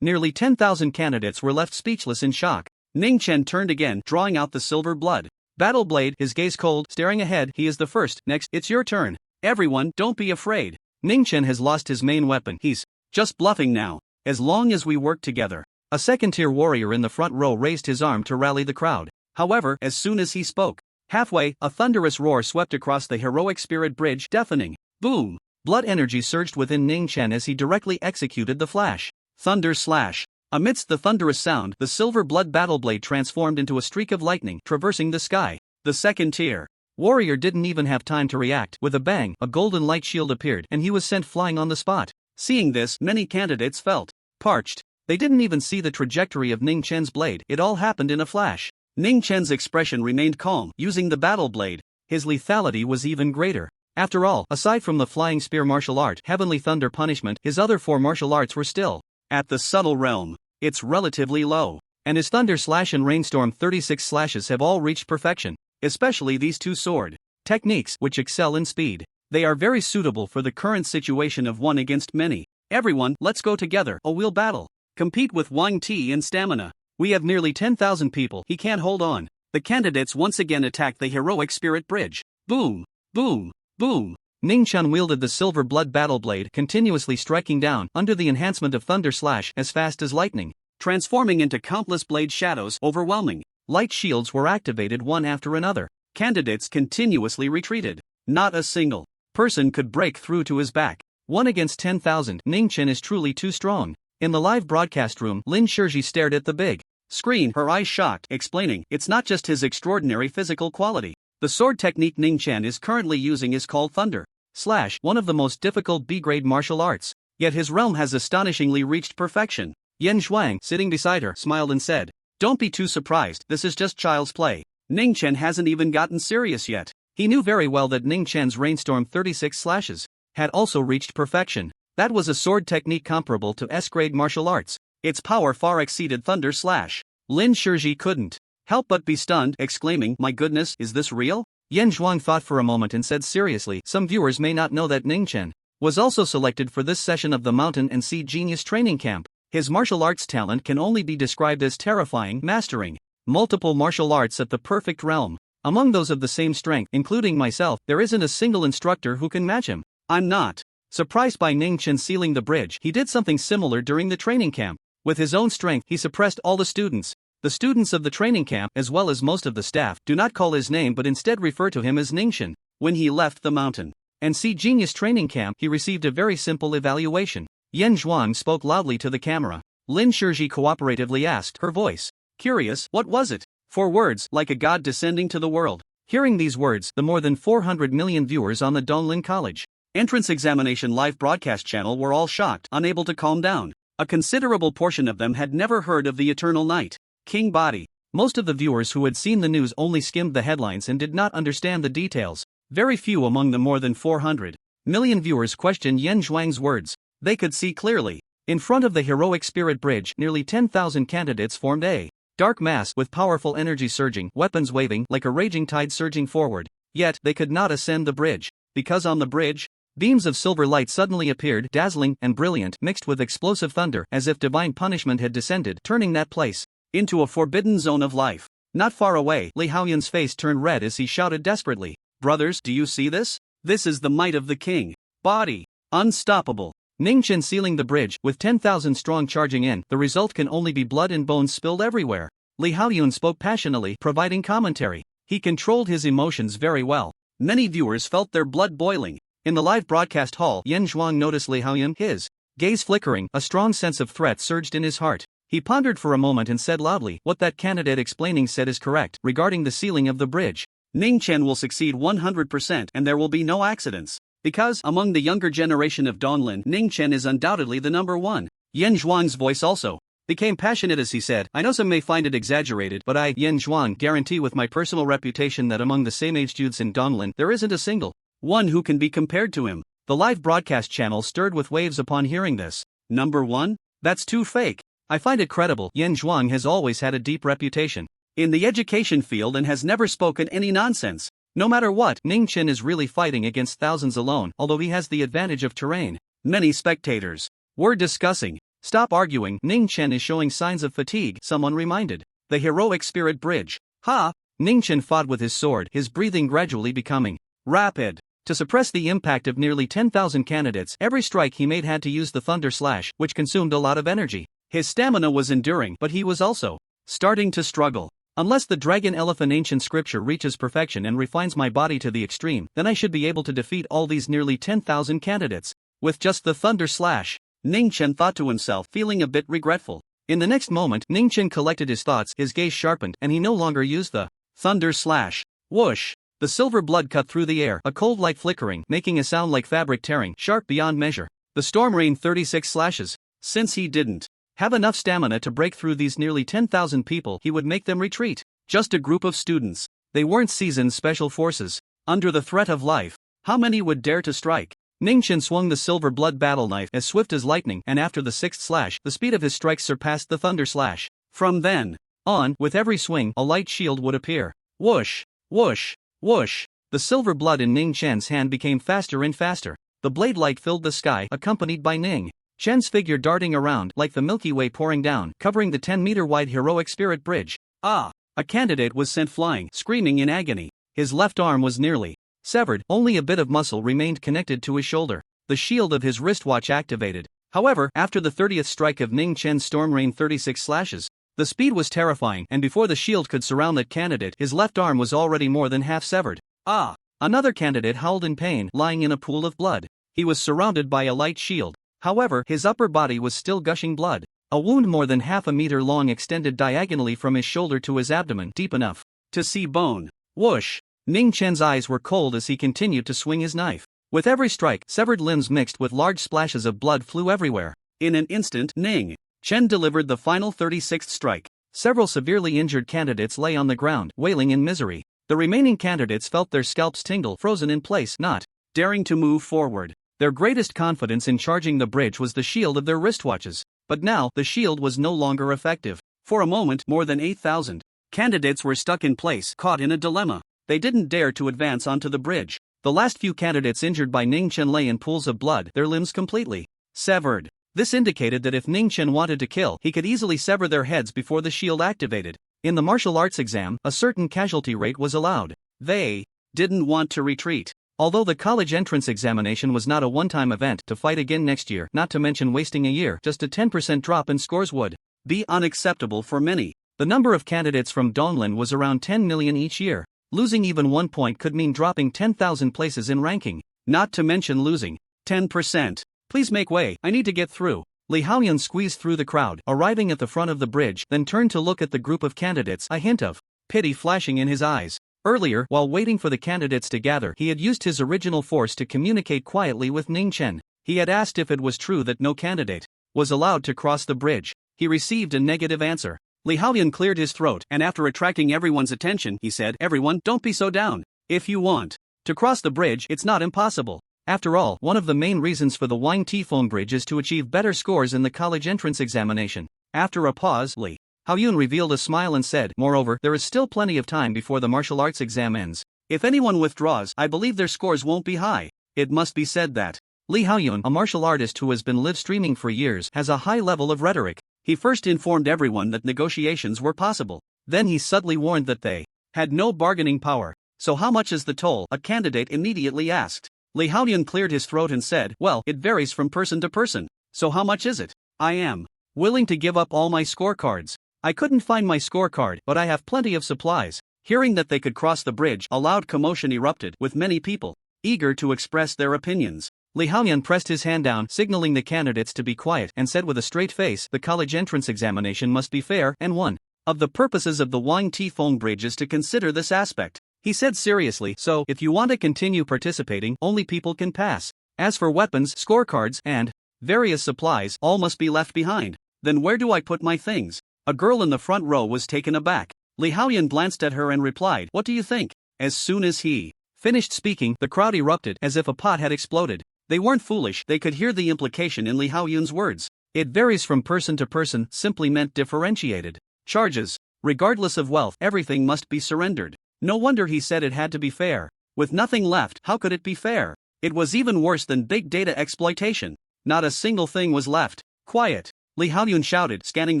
Nearly 10,000 candidates were left speechless in shock. Ningchen turned again, drawing out the silver blood battle blade, his gaze cold, staring ahead. He is the first. Next, it's your turn. Everyone, don't be afraid. Ningchen has lost his main weapon. He's just bluffing now. As long as we work together. A second-tier warrior in the front row raised his arm to rally the crowd. However, as soon as he spoke, halfway, a thunderous roar swept across the heroic spirit bridge, deafening. Boom! Blood energy surged within Ningchen as he directly executed the flash. Thunder slash. Amidst the thunderous sound, the silver blood battle blade transformed into a streak of lightning, traversing the sky. The second-tier warrior didn't even have time to react. With a bang, a golden light shield appeared, and he was sent flying on the spot. Seeing this, many candidates felt parched. They didn't even see the trajectory of Ningchen's blade. It all happened in a flash. Ningchen's expression remained calm. Using the battle blade, his lethality was even greater. After all, aside from the flying spear martial art, heavenly thunder punishment, his other 4 martial arts were still at the subtle realm. It's relatively low. And his thunder slash and rainstorm 36 slashes have all reached perfection. Especially these 2 sword techniques, which excel in speed. They are very suitable for the current situation of 1 against many. Everyone, let's go together. We'll battle. Compete with Wang Ti in stamina. We have nearly 10,000 people. He can't hold on. The candidates once again attacked the heroic spirit bridge. Boom! Boom! Boom! Ningchen wielded the silver blood battle blade, continuously striking down, under the enhancement of thunder slash, as fast as lightning, transforming into countless blade shadows, overwhelming. Light shields were activated one after another. Candidates continuously retreated. Not a single person could break through to his back. 1 against 10,000. Ningchen is truly too strong. In the live broadcast room, Lin Shizhi stared at the big screen, her eyes shocked, explaining, it's not just his extraordinary physical quality. The sword technique Ningchen is currently using is called Thunder Slash, one of the most difficult B-grade martial arts. Yet his realm has astonishingly reached perfection. Yan Zhuang, sitting beside her, smiled and said, don't be too surprised, this is just child's play. Ningchen hasn't even gotten serious yet. He knew very well that Ningchen's rainstorm 36 slashes had also reached perfection. That was a sword technique comparable to S-grade martial arts. Its power far exceeded Thunder Slash. Lin Shizhi couldn't help but be stunned, exclaiming, my goodness, is this real? Yan Zhuang thought for a moment and said seriously, some viewers may not know that Ningchen was also selected for this session of the Mountain and Sea Genius Training Camp. His martial arts talent can only be described as terrifying, mastering multiple martial arts at the perfect realm. Among those of the same strength, including myself, there isn't a single instructor who can match him. I'm not surprised by Ningchen sealing the bridge. He did something similar during the training camp. With his own strength, he suppressed all the students. The students of the training camp, as well as most of the staff, do not call his name but instead refer to him as Ningchen. When he left the Mountain and Sea Genius Training Camp, he received a very simple evaluation. Yan Zhuang spoke loudly to the camera. Lin Shizhi cooperatively asked, her voice curious, what was it? 4 words, like a god descending to the world. Hearing these words, the more than 400 million viewers on the Donglin College entrance examination live broadcast channel were all shocked, unable to calm down. A considerable portion of them had never heard of the Eternal Night King body. Most of the viewers who had seen the news only skimmed the headlines and did not understand the details. Very few among the more than 400 million viewers questioned Yan Zhuang's words. They could see clearly. In front of the heroic spirit bridge, nearly 10,000 candidates formed a dark mass with powerful energy surging, weapons waving like a raging tide surging forward. Yet, they could not ascend the bridge. Because on the bridge, beams of silver light suddenly appeared, dazzling and brilliant, mixed with explosive thunder, as if divine punishment had descended, turning that place into a forbidden zone of life. Not far away, Li Haoyun's face turned red as he shouted desperately, "Brothers, do you see this? This is the might of the king body. Unstoppable." Ningchen sealing the bridge, with 10,000 strong charging in, the result can only be blood and bones spilled everywhere. Li Haoyun spoke passionately, providing commentary. He controlled his emotions very well. Many viewers felt their blood boiling. In the live broadcast hall, Yan Zhuang noticed Li Haoyun, his gaze flickering, a strong sense of threat surged in his heart. He pondered for a moment and said loudly, what that candidate explaining said is correct, regarding the sealing of the bridge. Ningchen will succeed 100% and there will be no accidents. Because, among the younger generation of Donglin, Ningchen is undoubtedly the number one. Yan Zhuang's voice also became passionate as he said, I know some may find it exaggerated, but I, Yan Zhuang, guarantee with my personal reputation that among the same-aged youths in Donglin, there isn't a single one who can be compared to him. The live broadcast channel stirred with waves upon hearing this. Number one? That's too fake. I find it credible. Yan Zhuang has always had a deep reputation in the education field and has never spoken any nonsense. No matter what, Ningchen is really fighting against thousands alone, although he has the advantage of terrain. Many spectators were discussing. Stop arguing, Ningchen is showing signs of fatigue, someone reminded. The heroic spirit bridge. Ha! Ningchen fought with his sword, his breathing gradually becoming rapid. To suppress the impact of nearly 10,000 candidates, every strike he made had to use the thunder slash, which consumed a lot of energy. His stamina was enduring, but he was also starting to struggle. Unless the dragon elephant ancient scripture reaches perfection and refines my body to the extreme, then I should be able to defeat all these nearly 10,000 candidates. With just the thunder slash, Ningchen thought to himself, feeling a bit regretful. In the next moment, Ningchen collected his thoughts, his gaze sharpened, and he no longer used the thunder slash. Whoosh! The silver blood cut through the air, a cold light flickering, making a sound like fabric tearing, sharp beyond measure. The storm rained 36 slashes. Since he didn't have enough stamina to break through these nearly 10,000 people, he would make them retreat. Just a group of students. They weren't seasoned special forces. Under the threat of life, how many would dare to strike? Ningchen swung the silver blood battle knife as swift as lightning, and after the 6th slash, the speed of his strikes surpassed the thunder slash. From then on, with every swing, a light shield would appear. Whoosh! Whoosh! Whoosh! The silver blood in Ning Chen's hand became faster and faster. The blade light filled the sky, accompanied by Ning Chen's figure darting around like the Milky Way pouring down, covering the 10-meter-wide heroic spirit bridge. Ah! A candidate was sent flying, screaming in agony. His left arm was nearly severed, only a bit of muscle remained connected to his shoulder. The shield of his wristwatch activated. However, after the 30th strike of Ning Chen's storm rain 36 slashes, the speed was terrifying, and before the shield could surround that candidate, his left arm was already more than half severed. Ah! Another candidate howled in pain, lying in a pool of blood. He was surrounded by a light shield. However, his upper body was still gushing blood. A wound more than half a meter long extended diagonally from his shoulder to his abdomen, deep enough to see bone. Whoosh! Ning Chen's eyes were cold as he continued to swing his knife. With every strike, severed limbs mixed with large splashes of blood flew everywhere. In an instant, Ning Chen delivered the final 36th strike. Several severely injured candidates lay on the ground, wailing in misery. The remaining candidates felt their scalps tingle, frozen in place, not daring to move forward. Their greatest confidence in charging the bridge was the shield of their wristwatches. But now, the shield was no longer effective. For a moment, more than 8,000 candidates were stuck in place, caught in a dilemma. They didn't dare to advance onto the bridge. The last few candidates injured by Ning Chen lay in pools of blood, their limbs completely severed. This indicated that if Ning Chen wanted to kill, he could easily sever their heads before the shield activated. In the martial arts exam, a certain casualty rate was allowed. They didn't want to retreat. Although the college entrance examination was not a one-time event, to fight again next year, not to mention wasting a year, just a 10% drop in scores would be unacceptable for many. The number of candidates from Donglin was around 10 million each year. Losing even 1 point could mean dropping 10,000 places in ranking, not to mention losing 10% Please make way, I need to get through. Li Haoyun squeezed through the crowd, arriving at the front of the bridge, then turned to look at the group of candidates, a hint of pity flashing in his eyes. Earlier, while waiting for the candidates to gather, he had used his original force to communicate quietly with Ning Chen. He had asked if it was true that no candidate was allowed to cross the bridge. He received a negative answer. Li Haoyun cleared his throat, and after attracting everyone's attention, he said, "Everyone, don't be so down. If you want to cross the bridge, it's not impossible. After all, one of the main reasons for the Wang Tifeng Bridge is to achieve better scores in the college entrance examination." After a pause, Li Haoyun revealed a smile and said, "Moreover, there is still plenty of time before the martial arts exam ends. If anyone withdraws, I believe their scores won't be high." It must be said that Li Haoyun, a martial artist who has been live streaming for years, has a high level of rhetoric. He first informed everyone that negotiations were possible. Then he subtly warned that they had no bargaining power. "So how much is the toll?" a candidate immediately asked. Li Haoyun cleared his throat and said, "Well, it varies from person to person. So how much is it? I am willing to give up all my scorecards. I couldn't find my scorecard, but I have plenty of supplies." Hearing that they could cross the bridge, a loud commotion erupted, with many people eager to express their opinions. Li Haoyun pressed his hand down, signaling the candidates to be quiet, and said with a straight face, "The college entrance examination must be fair, and one of the purposes of the Wang Tifeng Bridge is to consider this aspect." He said seriously, "So, if you want to continue participating, only people can pass. As for weapons, scorecards, and various supplies, all must be left behind. Then where do I put my things?" A girl in the front row was taken aback. Li Haoyun glanced at her and replied, "What do you think?" As soon as he finished speaking, the crowd erupted, as if a pot had exploded. They weren't foolish, they could hear the implication in Li Haoyun's words. "It varies from person to person" simply meant differentiated charges. Regardless of wealth, everything must be surrendered. No wonder he said it had to be fair. With nothing left, how could it be fair? It was even worse than big data exploitation. Not a single thing was left. "Quiet!" Li Haoyun shouted, scanning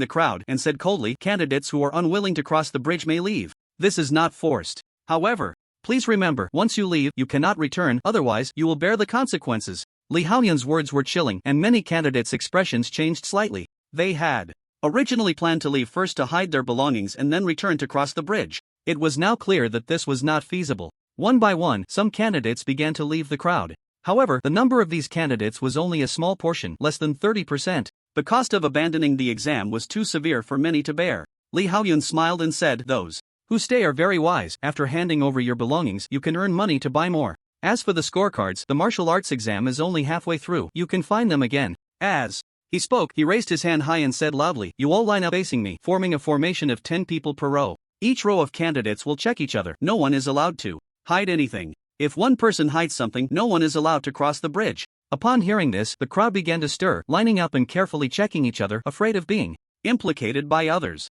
the crowd, and said coldly, "Candidates who are unwilling to cross the bridge may leave. This is not forced. However, please remember, once you leave, you cannot return, otherwise, you will bear the consequences." Li Haoyun's words were chilling, and many candidates' expressions changed slightly. They had originally planned to leave first to hide their belongings and then return to cross the bridge. It was now clear that this was not feasible. One by one, some candidates began to leave the crowd. However, the number of these candidates was only a small portion, less than 30%. The cost of abandoning the exam was too severe for many to bear. Li Haoyun smiled and said, "Those who stay are very wise. After handing over your belongings, you can earn money to buy more. As for the scorecards, the martial arts exam is only halfway through. You can find them again." As he spoke, he raised his hand high and said loudly, "You all line up facing me, forming a formation of 10 people per row. Each row of candidates will check each other. No one is allowed to hide anything. If one person hides something, no one is allowed to cross the bridge." Upon hearing this, the crowd began to stir, lining up and carefully checking each other, afraid of being implicated by others.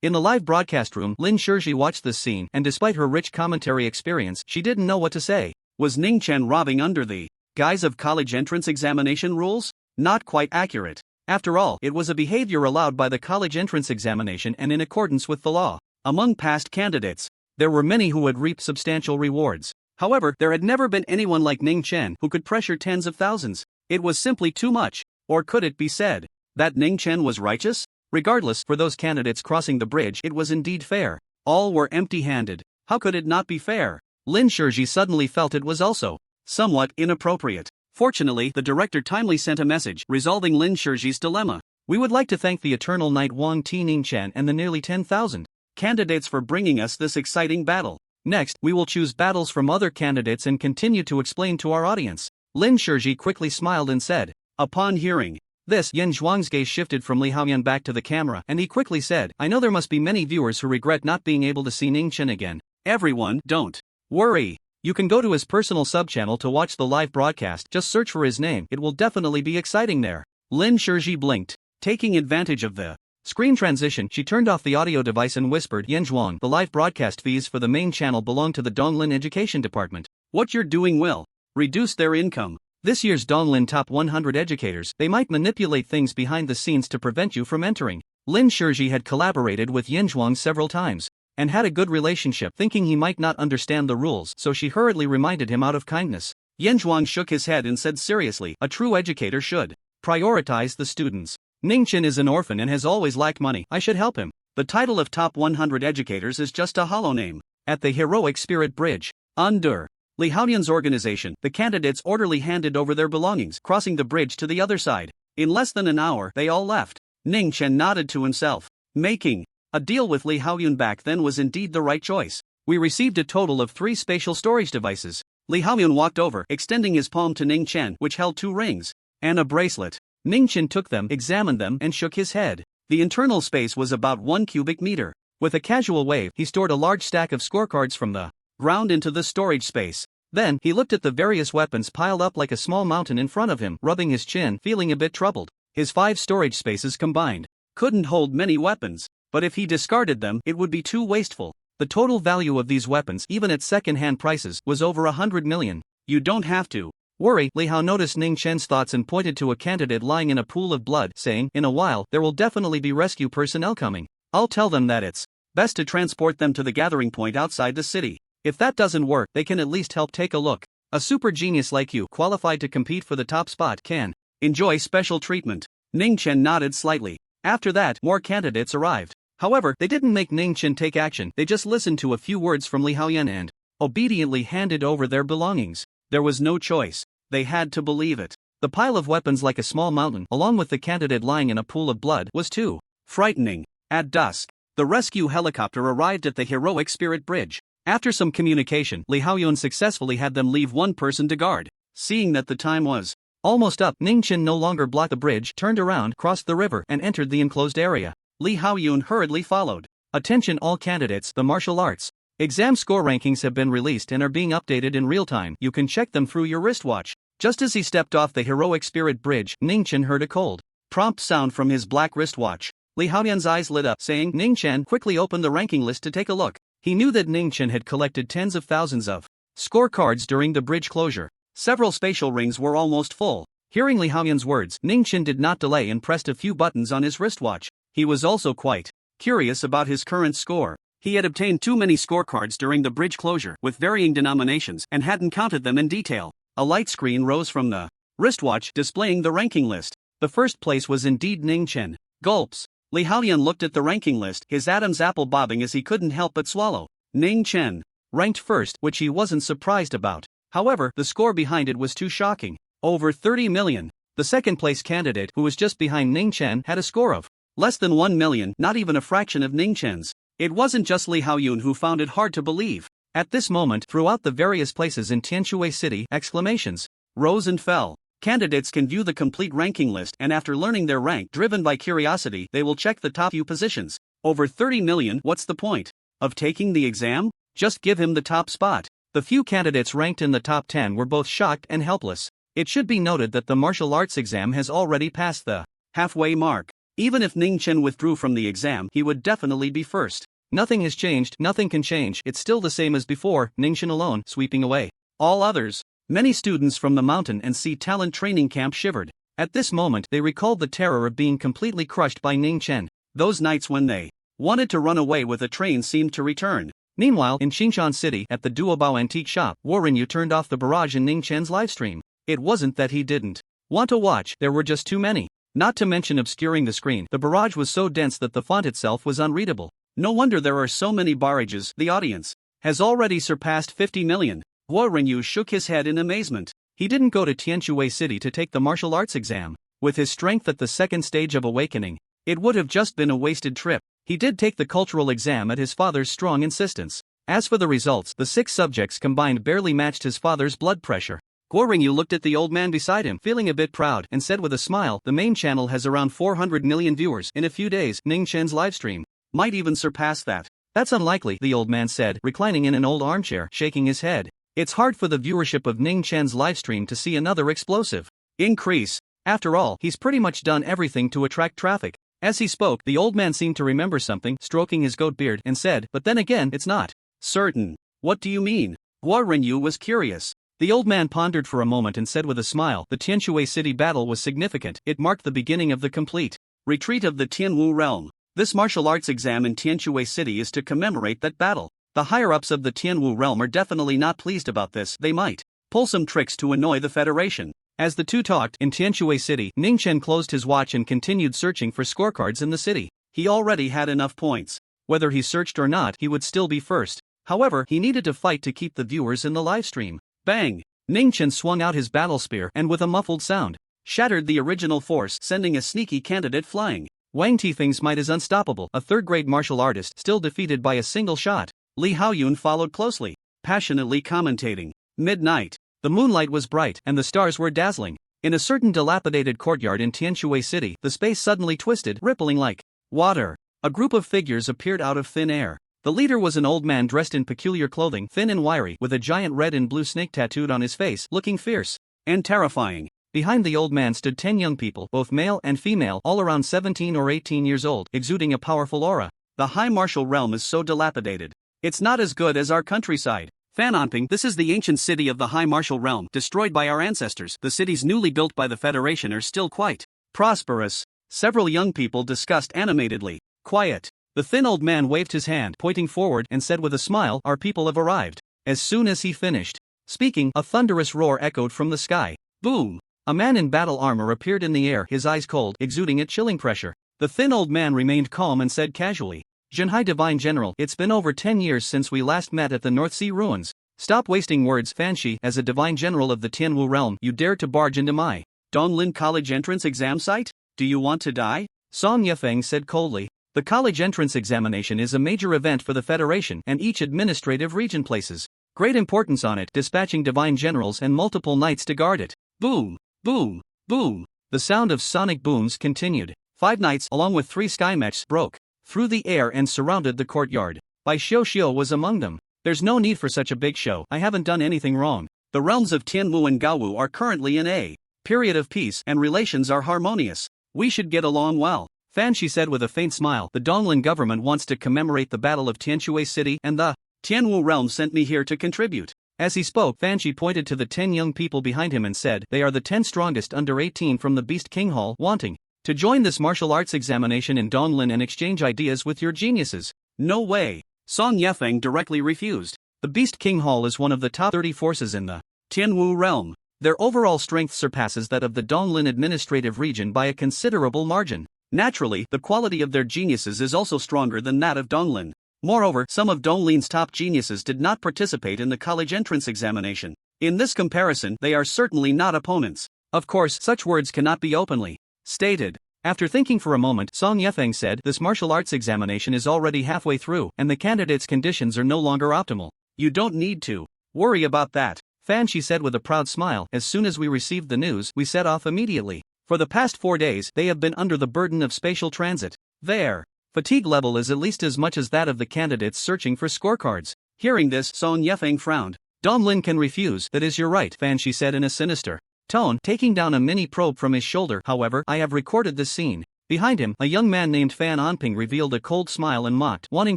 In the live broadcast room, Lin Shizhi watched this scene, and despite her rich commentary experience, she didn't know what to say. Was Ning Chen robbing under the guise of college entrance examination rules? Not quite accurate. After all, it was a behavior allowed by the college entrance examination and in accordance with the law. Among past candidates, there were many who had reaped substantial rewards. However, there had never been anyone like Ning Chen who could pressure tens of thousands. It was simply too much. Or could it be said that Ning Chen was righteous? Regardless, for those candidates crossing the bridge, it was indeed fair. All were empty-handed. How could it not be fair? Lin Shizhi suddenly felt it was also somewhat inappropriate. Fortunately, the director timely sent a message, resolving Lin Shizhi's dilemma. "We would like to thank the Eternal Knight Wang Ti Ning Chen and the nearly 10,000 candidates for bringing us this exciting battle. Next, we will choose battles from other candidates and continue to explain to our audience." Lin Shizhi quickly smiled and said. Upon hearing this, Yan Zhuang's gaze shifted from Li Haoyun back to the camera, and he quickly said, "I know there must be many viewers who regret not being able to see Ning Chen again. Everyone, don't worry. You can go to his personal sub-channel to watch the live broadcast. Just search for his name, it will definitely be exciting there." Lin Shizhi blinked. Taking advantage of the screen transition, she turned off the audio device and whispered, "Yan Zhuang, the live broadcast fees for the main channel belong to the Donglin Education Department. What you're doing will reduce their income. This year's Donglin Top 100 Educators, they might manipulate things behind the scenes to prevent you from entering." Lin Shizhi had collaborated with Yan Zhuang several times and had a good relationship, thinking he might not understand the rules, so she hurriedly reminded him out of kindness. Yan Zhuang shook his head and said seriously, "A true educator should prioritize the students. Ning Chen is an orphan and has always lacked money. I should help him. The title of Top 100 Educators is just a hollow name. At the Heroic Spirit Bridge, under Li Haoyun's organization, the candidates orderly handed over their belongings, crossing the bridge to the other side. In less than an hour, they all left. Ning Chen nodded to himself. Making a deal with Li Haoyun back then was indeed the right choice. We received a total of 3 spatial storage devices. Li Haoyun walked over, extending his palm to Ning Chen, which held 2 rings and a bracelet. Ning Chen took them, examined them, and shook his head. The internal space was about 1 cubic meter. With a casual wave, he stored a large stack of scorecards from the ground into the storage space. Then, he looked at the various weapons piled up like a small mountain in front of him, rubbing his chin, feeling a bit troubled. His 5 storage spaces combined couldn't hold many weapons, but if he discarded them, it would be too wasteful. The total value of these weapons, even at second-hand prices, was over 100 million. You don't have to worry. Li Hao noticed Ning Chen's thoughts and pointed to a candidate lying in a pool of blood, saying, "In a while, there will definitely be rescue personnel coming. I'll tell them that it's best to transport them to the gathering point outside the city. If that doesn't work, they can at least help take a look. A super genius like you, qualified to compete for the top spot, can enjoy special treatment." Ning Chen nodded slightly. After that, more candidates arrived. However, they didn't make Ning Chen take action, they just listened to a few words from Li Haoyun and obediently handed over their belongings. There was no choice. They had to believe it. The pile of weapons like a small mountain, along with the candidate lying in a pool of blood, was too frightening. At dusk, the rescue helicopter arrived at the Heroic Spirit Bridge. After some communication, Li Haoyun successfully had them leave 1 person to guard. Seeing that the time was almost up, Ning Chen no longer blocked the bridge, turned around, crossed the river, and entered the enclosed area. Li Haoyun hurriedly followed. Attention all candidates, the martial arts exam score rankings have been released and are being updated in real time. You can check them through your wristwatch. Just as he stepped off the Heroic Spirit Bridge, Ning Chen heard a cold, prompt sound from his black wristwatch. Li Haoyun's eyes lit up, saying, Ning Chen quickly opened the ranking list to take a look. He knew that Ning Chen had collected tens of thousands of scorecards during the bridge closure. Several spatial rings were almost full. Hearing Li Haoyun's words, Ning Chen did not delay and pressed a few buttons on his wristwatch. He was also quite curious about his current score. He had obtained too many scorecards during the bridge closure with varying denominations and hadn't counted them in detail. A light screen rose from the wristwatch displaying the ranking list. The first place was indeed Ning Chen. Gulps. Li Haoyun looked at the ranking list, his Adam's apple bobbing as he couldn't help but swallow. Ning Chen ranked first, which he wasn't surprised about. However, the score behind it was too shocking. Over 30 million. The second place candidate, who was just behind Ning Chen, had a score of less than 1 million, not even a fraction of Ning Chen's. It wasn't just Li Haoyun who found it hard to believe. At this moment, throughout the various places in Tianshui City, exclamations rose and fell. Candidates can view the complete ranking list, and after learning their rank, driven by curiosity, they will check the top few positions. Over 30 million, what's the point of taking the exam? Just give him the top spot. The few candidates ranked in the top 10 were both shocked and helpless. It should be noted that the martial arts exam has already passed the halfway mark. Even if Ning Chen withdrew from the exam, he would definitely be first. Nothing has changed, nothing can change, it's still the same as before, Ning Chen alone, sweeping away all others. Many students from the Mountain and Sea Talent Training Camp shivered. At this moment, they recalled the terror of being completely crushed by Ning Chen. Those nights when they wanted to run away with a train seemed to return. Meanwhile, in Qingshan City, at the Duobao antique shop, Warren turned off the barrage in Ning Chen's livestream. It wasn't that he didn't want to watch, there were just too many. Not to mention obscuring the screen, the barrage was so dense that the font itself was unreadable. No wonder there are so many barrages. The audience has already surpassed 50 million. Warren shook his head in amazement. He didn't go to Tianshui City to take the martial arts exam. With his strength at the second stage of awakening, it would have just been a wasted trip. He did take the cultural exam at his father's strong insistence. As for the results, the 6 subjects combined barely matched his father's blood pressure. Guo Yu looked at the old man beside him, feeling a bit proud, and said with a smile, the main channel has around 400 million viewers. In a few days, Ning Chen's livestream might even surpass that. That's unlikely, the old man said, reclining in an old armchair, shaking his head. It's hard for the viewership of Ning Chen's livestream to see another explosive increase. After all, he's pretty much done everything to attract traffic. As he spoke, the old man seemed to remember something, stroking his goat beard, and said, but then again, it's not certain. What do you mean? Guo Yu was curious. The old man pondered for a moment and said with a smile, the Tianshui City battle was significant. It marked the beginning of the complete retreat of the Tianwu realm. This martial arts exam in Tianshui City is to commemorate that battle. The higher-ups of the Tianwu realm are definitely not pleased about this. They might pull some tricks to annoy the Federation. As the two talked, in Tianshui City, Ning Chen closed his watch and continued searching for scorecards in the city. He already had enough points. Whether he searched or not, he would still be first. However, he needed to fight to keep the viewers in the livestream. Bang! Ning Chen swung out his battle spear and with a muffled sound, shattered the original force, sending a sneaky candidate flying. Wang Tifeng's might is unstoppable, a third-grade martial artist still defeated by a single shot. Li Haoyun followed closely, passionately commentating. Midnight. The moonlight was bright and the stars were dazzling. In a certain dilapidated courtyard in Tianshui City, the space suddenly twisted, rippling like water. A group of figures appeared out of thin air. The leader was an old man dressed in peculiar clothing, thin and wiry, with a giant red and blue snake tattooed on his face, looking fierce and terrifying. Behind the old man stood 10 young people, both male and female, all around 17 or 18 years old, exuding a powerful aura. The high martial realm is so dilapidated. It's not as good as our countryside. Fan Anping, this is the ancient city of the high martial realm, destroyed by our ancestors. The cities newly built by the Federation are still quite prosperous. Several young people discussed animatedly. Quiet. The thin old man waved his hand, pointing forward, and said with a smile, "Our people have arrived." As soon as he finished speaking, a thunderous roar echoed from the sky. Boom! A man in battle armor appeared in the air, his eyes cold, exuding a chilling pressure. The thin old man remained calm and said casually, "Jinhai Divine General, it's been over 10 years since we last met at the North Sea ruins. Stop wasting words, Fanshi. As a Divine General of the Tianwu realm, you dare to barge into my Donglin College entrance exam site? Do you want to die?" Song Yefeng said coldly. The college entrance examination is a major event for the Federation, and each administrative region places great importance on it, dispatching divine generals and multiple knights to guard it. Boom! Boom! Boom! The sound of sonic booms continued. 5 knights, along with 3 sky mechs, broke through the air and surrounded the courtyard. Bai Xiu was among them. "There's no need for such a big show. I haven't done anything wrong. The realms of Tianwu and Gaowu are currently in a period of peace, and relations are harmonious. We should get along well." Fan Shi said with a faint smile, "The Donglin government wants to commemorate the Battle of Tianshui City, and the Tianwu realm sent me here to contribute." As he spoke, Fan Shi pointed to the 10 young people behind him and said, "They are the 10 strongest under 18 from the Beast King Hall, wanting to join this martial arts examination in Donglin and exchange ideas with your geniuses." "No way." Song Yefeng directly refused. The Beast King Hall is one of the top 30 forces in the Tianwu realm. Their overall strength surpasses that of the Donglin administrative region by a considerable margin. Naturally, the quality of their geniuses is also stronger than that of Donglin. Moreover, some of Donglin's top geniuses did not participate in the college entrance examination. In this comparison, they are certainly not opponents. Of course, such words cannot be openly stated. After thinking for a moment, Song Yefeng said, "This martial arts examination is already halfway through, and the candidates' conditions are no longer optimal. You don't need to worry about that." Fan Shi said with a proud smile, "As soon as we received the news, we set off immediately. For the past 4 days, they have been under the burden of spatial transit. Their fatigue level is at least as much as that of the candidates searching for scorecards." Hearing this, Song Yefeng frowned. "Donglin can refuse." "That is, you're right," Fan Shi said in a sinister tone, taking down a mini probe from his shoulder. "However, I have recorded this scene." Behind him, a young man named Fan Anping revealed a cold smile and mocked, wanting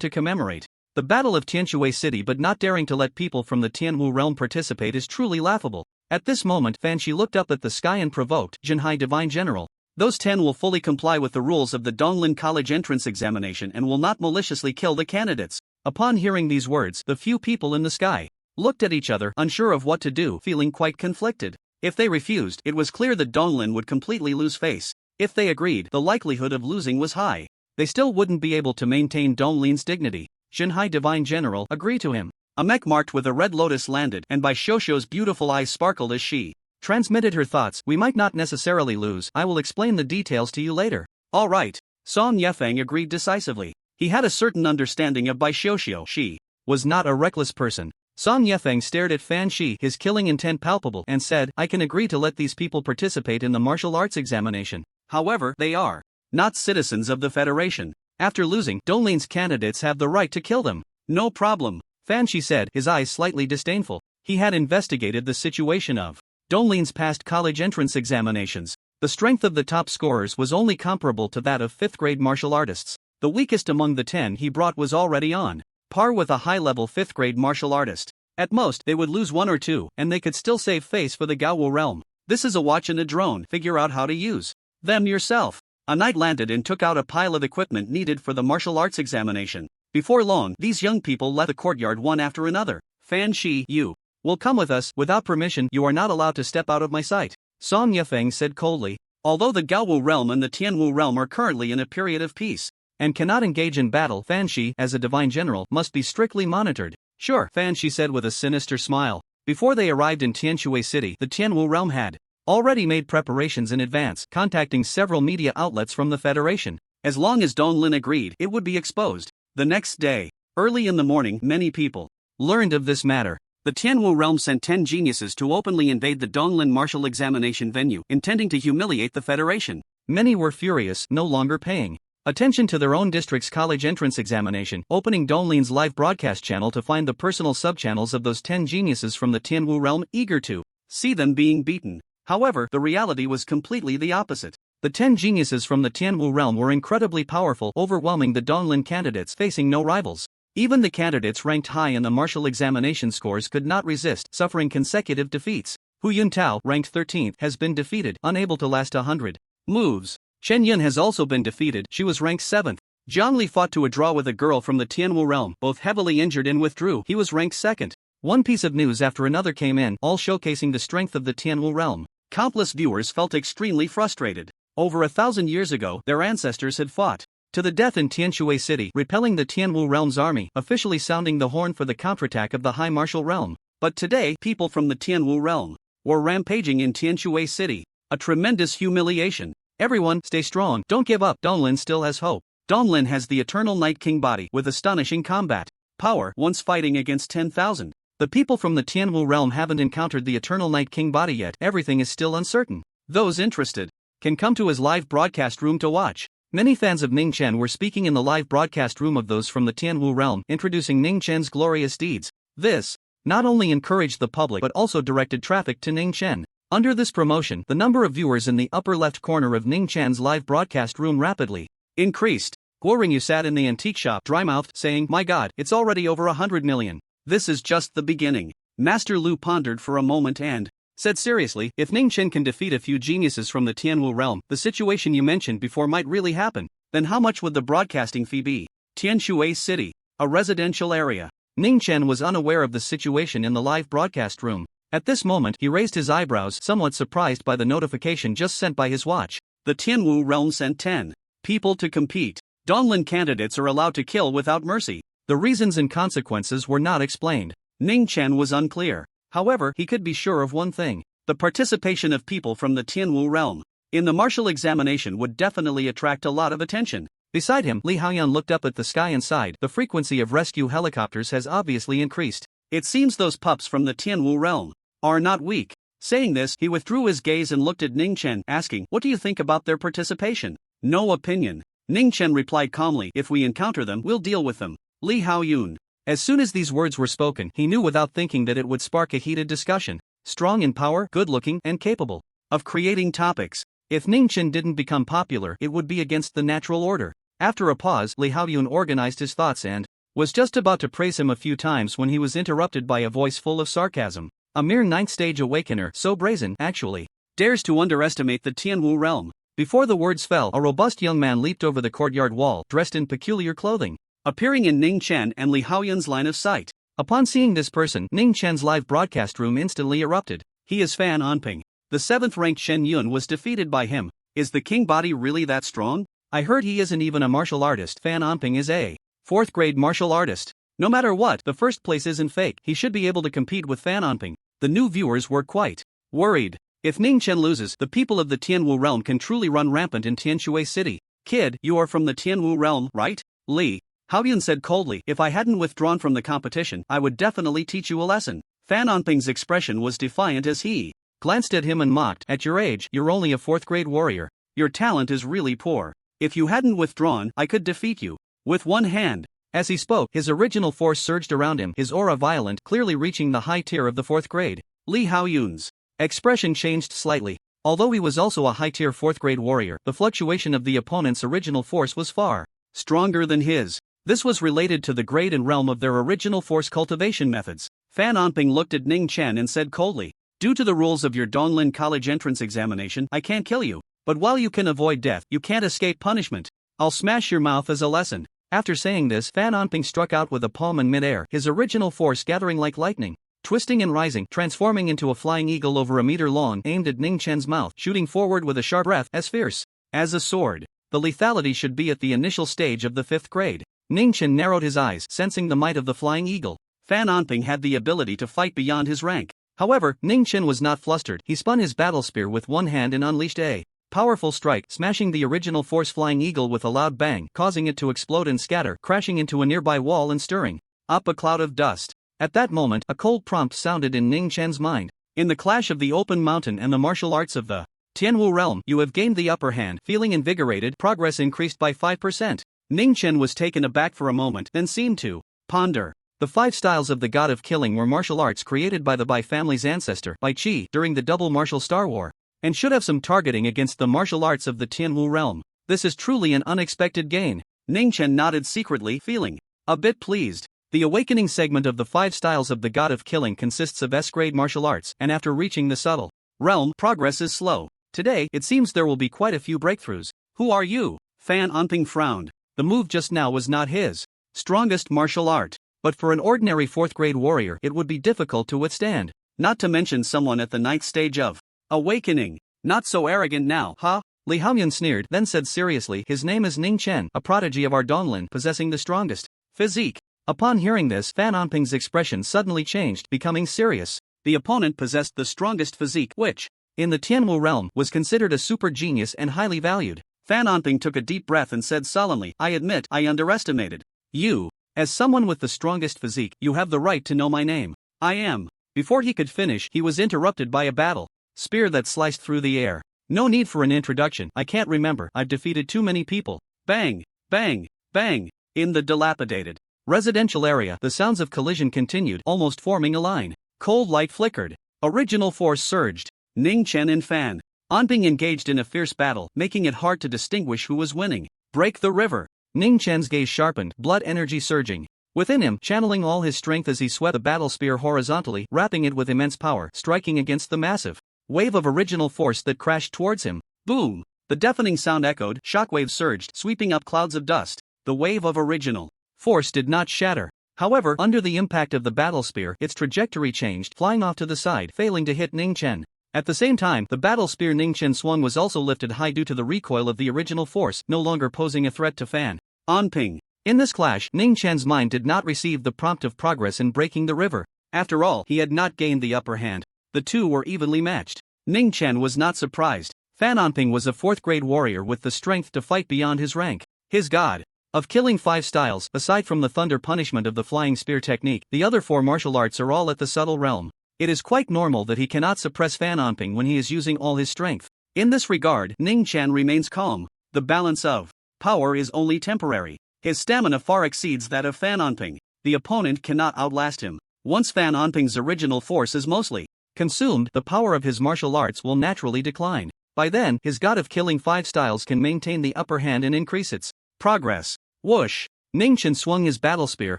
to commemorate the Battle of Tianshui City but not daring to let people from the Tianwu realm participate is truly laughable. At this moment, Fan Shi looked up at the sky and provoked, "Jinhai Divine General. Those 10 will fully comply with the rules of the Donglin College entrance examination and will not maliciously kill the candidates." Upon hearing these words, the few people in the sky looked at each other, unsure of what to do, feeling quite conflicted. If they refused, it was clear that Donglin would completely lose face. If they agreed, the likelihood of losing was high. They still wouldn't be able to maintain Donglin's dignity. "Jinhai Divine General, agree to him." A mech marked with a red lotus landed, and Bai Xiu's beautiful eyes sparkled as she transmitted her thoughts. "We might not necessarily lose. I will explain the details to you later." "All right." Song Yefeng agreed decisively. He had a certain understanding of Bai Xiu. She was not a reckless person. Song Yefeng stared at Fan Shi, his killing intent palpable, and said, "I can agree to let these people participate in the martial arts examination. However, they are not citizens of the Federation. After losing, Donglin's candidates have the right to kill them." "No problem," Fan Shi said, his eyes slightly disdainful. He had investigated the situation of Donglin's past college entrance examinations. The strength of the top scorers was only comparable to that of 5th-grade martial artists. The weakest among the 10 he brought was already on par with a high-level 5th-grade martial artist. At most, they would lose 1 or 2, and they could still save face for the Gaowu realm. "This is a watch and a drone. Figure out how to use them yourself." A knight landed and took out a pile of equipment needed for the martial arts examination. Before long, these young people left the courtyard one after another. "Fan Shi, you will come with us. Without permission, you are not allowed to step out of my sight," Song Yefeng said coldly. Although the Gaowu realm and the Tianwu realm are currently in a period of peace and cannot engage in battle, Fan Shi, as a divine general, must be strictly monitored. Sure, Fan, she said with a sinister smile. Before they arrived in Tianshui City, the Tianwu realm had already made preparations in advance, contacting several media outlets from the Federation. As long as Donglin agreed, it would be exposed. The next day, early in the morning, many people learned of this matter. The Tianwu realm sent 10 geniuses to openly invade the Donglin martial examination venue, intending to humiliate the Federation. Many were furious, no longer paying attention to their own district's college entrance examination, opening Donglin's live broadcast channel to find the personal subchannels of those 10 geniuses from the Tianwu realm, eager to see them being beaten. However, the reality was completely the opposite. The 10 geniuses from the Tianwu realm were incredibly powerful, overwhelming the Donglin candidates, facing no rivals. Even the candidates ranked high in the martial examination scores could not resist, suffering consecutive defeats. Hu Yuntao, ranked 13th, has been defeated, unable to last 100 moves. Chen Yun has also been defeated, she was ranked 7th. Jiang Li fought to a draw with a girl from the Tianwu realm, both heavily injured and withdrew, he was ranked 2nd. One piece of news after another came in, all showcasing the strength of the Tianwu realm. Countless viewers felt extremely frustrated. Over 1,000 years ago, their ancestors had fought to the death in Tianshui City, repelling the Tianwu realm's army, officially sounding the horn for the counterattack of the High Martial realm. But today, people from the Tianwu realm were rampaging in Tianshui City. A tremendous humiliation. Everyone, stay strong, don't give up, Donglin still has hope. Donglin has the Eternal Night King body with astonishing combat power, once fighting against 10,000. The people from the Tianwu realm haven't encountered the Eternal Night King body yet, everything is still uncertain. Those interested can come to his live broadcast room to watch. Many fans of Ning Chen were speaking in the live broadcast room of those from the Tianwu realm, introducing Ning Chen's glorious deeds. This not only encouraged the public but also directed traffic to Ning Chen. Under this promotion, the number of viewers in the upper left corner of Ning Chan's live broadcast room rapidly increased. Guo Ringyu sat in the antique shop, dry-mouthed, saying, "My God, it's already over 100 million. This is just the beginning." Master Lu pondered for a moment and said seriously, "If Ning Chen can defeat a few geniuses from the Tianwu realm, the situation you mentioned before might really happen. Then how much would the broadcasting fee be?" Tianshui City, a residential area. Ning Chen was unaware of the situation in the live broadcast room. At this moment, he raised his eyebrows, somewhat surprised by the notification just sent by his watch. The Tianwu realm sent 10 people to compete. Donglin candidates are allowed to kill without mercy. The reasons and consequences were not explained. Ning Chen was unclear. However, he could be sure of one thing. The participation of people from the Tianwu realm in the martial examination would definitely attract a lot of attention. Beside him, Li Haoyan looked up at the sky and sighed. The frequency of rescue helicopters has obviously increased. It seems those pups from the Tianwu realm are not weak. Saying this, he withdrew his gaze and looked at Ning Chen, asking, "What do you think about their participation?" "No opinion." Ning Chen replied calmly, "If we encounter them, we'll deal with them." Li Haoyun. As soon as these words were spoken, he knew without thinking that it would spark a heated discussion. Strong in power, good-looking, and capable of creating topics. If Ning Chen didn't become popular, it would be against the natural order. After a pause, Li Haoyun organized his thoughts and was just about to praise him a few times when he was interrupted by a voice full of sarcasm. A mere 9th stage awakener, so brazen, actually, dares to underestimate the Tianwu realm. Before the words fell, a robust young man leaped over the courtyard wall, dressed in peculiar clothing, appearing in Ning Chen and Li Haoyun's line of sight. Upon seeing this person, Ning Chen's live broadcast room instantly erupted. He is Fan Anping. The 7th-ranked Shen Yun was defeated by him. Is the king body really that strong? I heard he isn't even a martial artist. Fan Anping is a 4th-grade martial artist. No matter what, the first place isn't fake. He should be able to compete with Fan Anping. The new viewers were quite worried. If Ning Chen loses, the people of the Tianwu realm can truly run rampant in Tianshui City. "Kid, you are from the Tianwu realm, right?" Li Haoyun said coldly. "If I hadn't withdrawn from the competition, I would definitely teach you a lesson." Fan Anping's expression was defiant as he glanced at him and mocked, "At your age, you're only a 4th-grade warrior. Your talent is really poor. If you hadn't withdrawn, I could defeat you with one hand." As he spoke, his original force surged around him, his aura violent, clearly reaching the high tier of the 4th grade. Li Haoyun's expression changed slightly. Although he was also a high-tier 4th-grade warrior, the fluctuation of the opponent's original force was far stronger than his. This was related to the grade and realm of their original force cultivation methods. Fan Anping looked at Ning Chen and said coldly, "Due to the rules of your Donglin College entrance examination, I can't kill you. But while you can avoid death, you can't escape punishment. I'll smash your mouth as a lesson." After saying this, Fan Anping struck out with a palm in midair, his original force gathering like lightning, twisting and rising, transforming into a flying eagle over a meter long, aimed at Ning Chen's mouth, shooting forward with a sharp breath as fierce as a sword. The lethality should be at the initial stage of the 5th grade. Ning Chen narrowed his eyes, sensing the might of the flying eagle. Fan Onping had the ability to fight beyond his rank. However, Ning Chen was not flustered. He spun his battle spear with one hand and unleashed a powerful strike, smashing the original Force Flying Eagle with a loud bang, causing it to explode and scatter, crashing into a nearby wall and stirring up a cloud of dust. At that moment, a cold prompt sounded in Ning Chen's mind. In the clash of the open mountain and the martial arts of the Tianwu realm, you have gained the upper hand. Feeling invigorated, progress increased by 5%. Ning Chen was taken aback for a moment, then seemed to ponder. The 5 styles of the God of Killing were martial arts created by the Bai family's ancestor, Bai Qi, during the Double Martial Star War, and should have some targeting against the martial arts of the Tianwu realm. This is truly an unexpected gain. Ning Chen nodded secretly, feeling a bit pleased. The awakening segment of the 5 styles of the God of Killing consists of S-grade martial arts, and after reaching the subtle realm, progress is slow. Today, it seems there will be quite a few breakthroughs. Who are you? Fan Onping frowned. The move just now was not his strongest martial art, but for an ordinary 4th-grade warrior it would be difficult to withstand. Not to mention someone at the 9th stage of awakening. Not so arrogant now, huh? Li Haoyan sneered, then said seriously, his name is Ning Chen, a prodigy of our Donglin, possessing the strongest physique. Upon hearing this, Fan Onping's expression suddenly changed, becoming serious. The opponent possessed the strongest physique, which, in the Tianwu realm, was considered a super genius and highly valued. Fan Onping took a deep breath and said solemnly, I admit, I underestimated you. As someone with the strongest physique, you have the right to know my name. I am. Before he could finish, he was interrupted by a battle spear that sliced through the air. No need for an introduction, I can't remember, I've defeated too many people. Bang, bang, bang. In the dilapidated residential area, the sounds of collision continued, almost forming a line. Cold light flickered. Original force surged. Ning Chen and Fan Onping engaged in a fierce battle, making it hard to distinguish who was winning. Break the river. Ning Chen's gaze sharpened, blood energy surging within him, channeling all his strength as he swept the battle spear horizontally, wrapping it with immense power, striking against the massive wave of original force that crashed towards him. Boom! The deafening sound echoed, shockwaves surged, sweeping up clouds of dust. The wave of original force did not shatter. However, under the impact of the battle spear, its trajectory changed, flying off to the side, failing to hit Ning Chen. At the same time, the battle spear Ning Chen swung was also lifted high due to the recoil of the original force, no longer posing a threat to Fan Onping. In this clash, Ning Chen's mind did not receive the prompt of progress in breaking the river. After all, he had not gained the upper hand. The two were evenly matched. Ning Chen was not surprised. Fan Onping was a 4th-grade warrior with the strength to fight beyond his rank. His God of Killing 5 styles, aside from the thunder punishment of the flying spear technique, the other 4 martial arts are all at the subtle realm. It is quite normal that he cannot suppress Fan Onping when he is using all his strength. In this regard, Ning Chen remains calm. The balance of power is only temporary. His stamina far exceeds that of Fan Onping. The opponent cannot outlast him. Once Fan Onping's original force is mostly consumed, the power of his martial arts will naturally decline. By then, his God of Killing 5 styles can maintain the upper hand and increase its progress. Whoosh! Ning Chen swung his battle spear,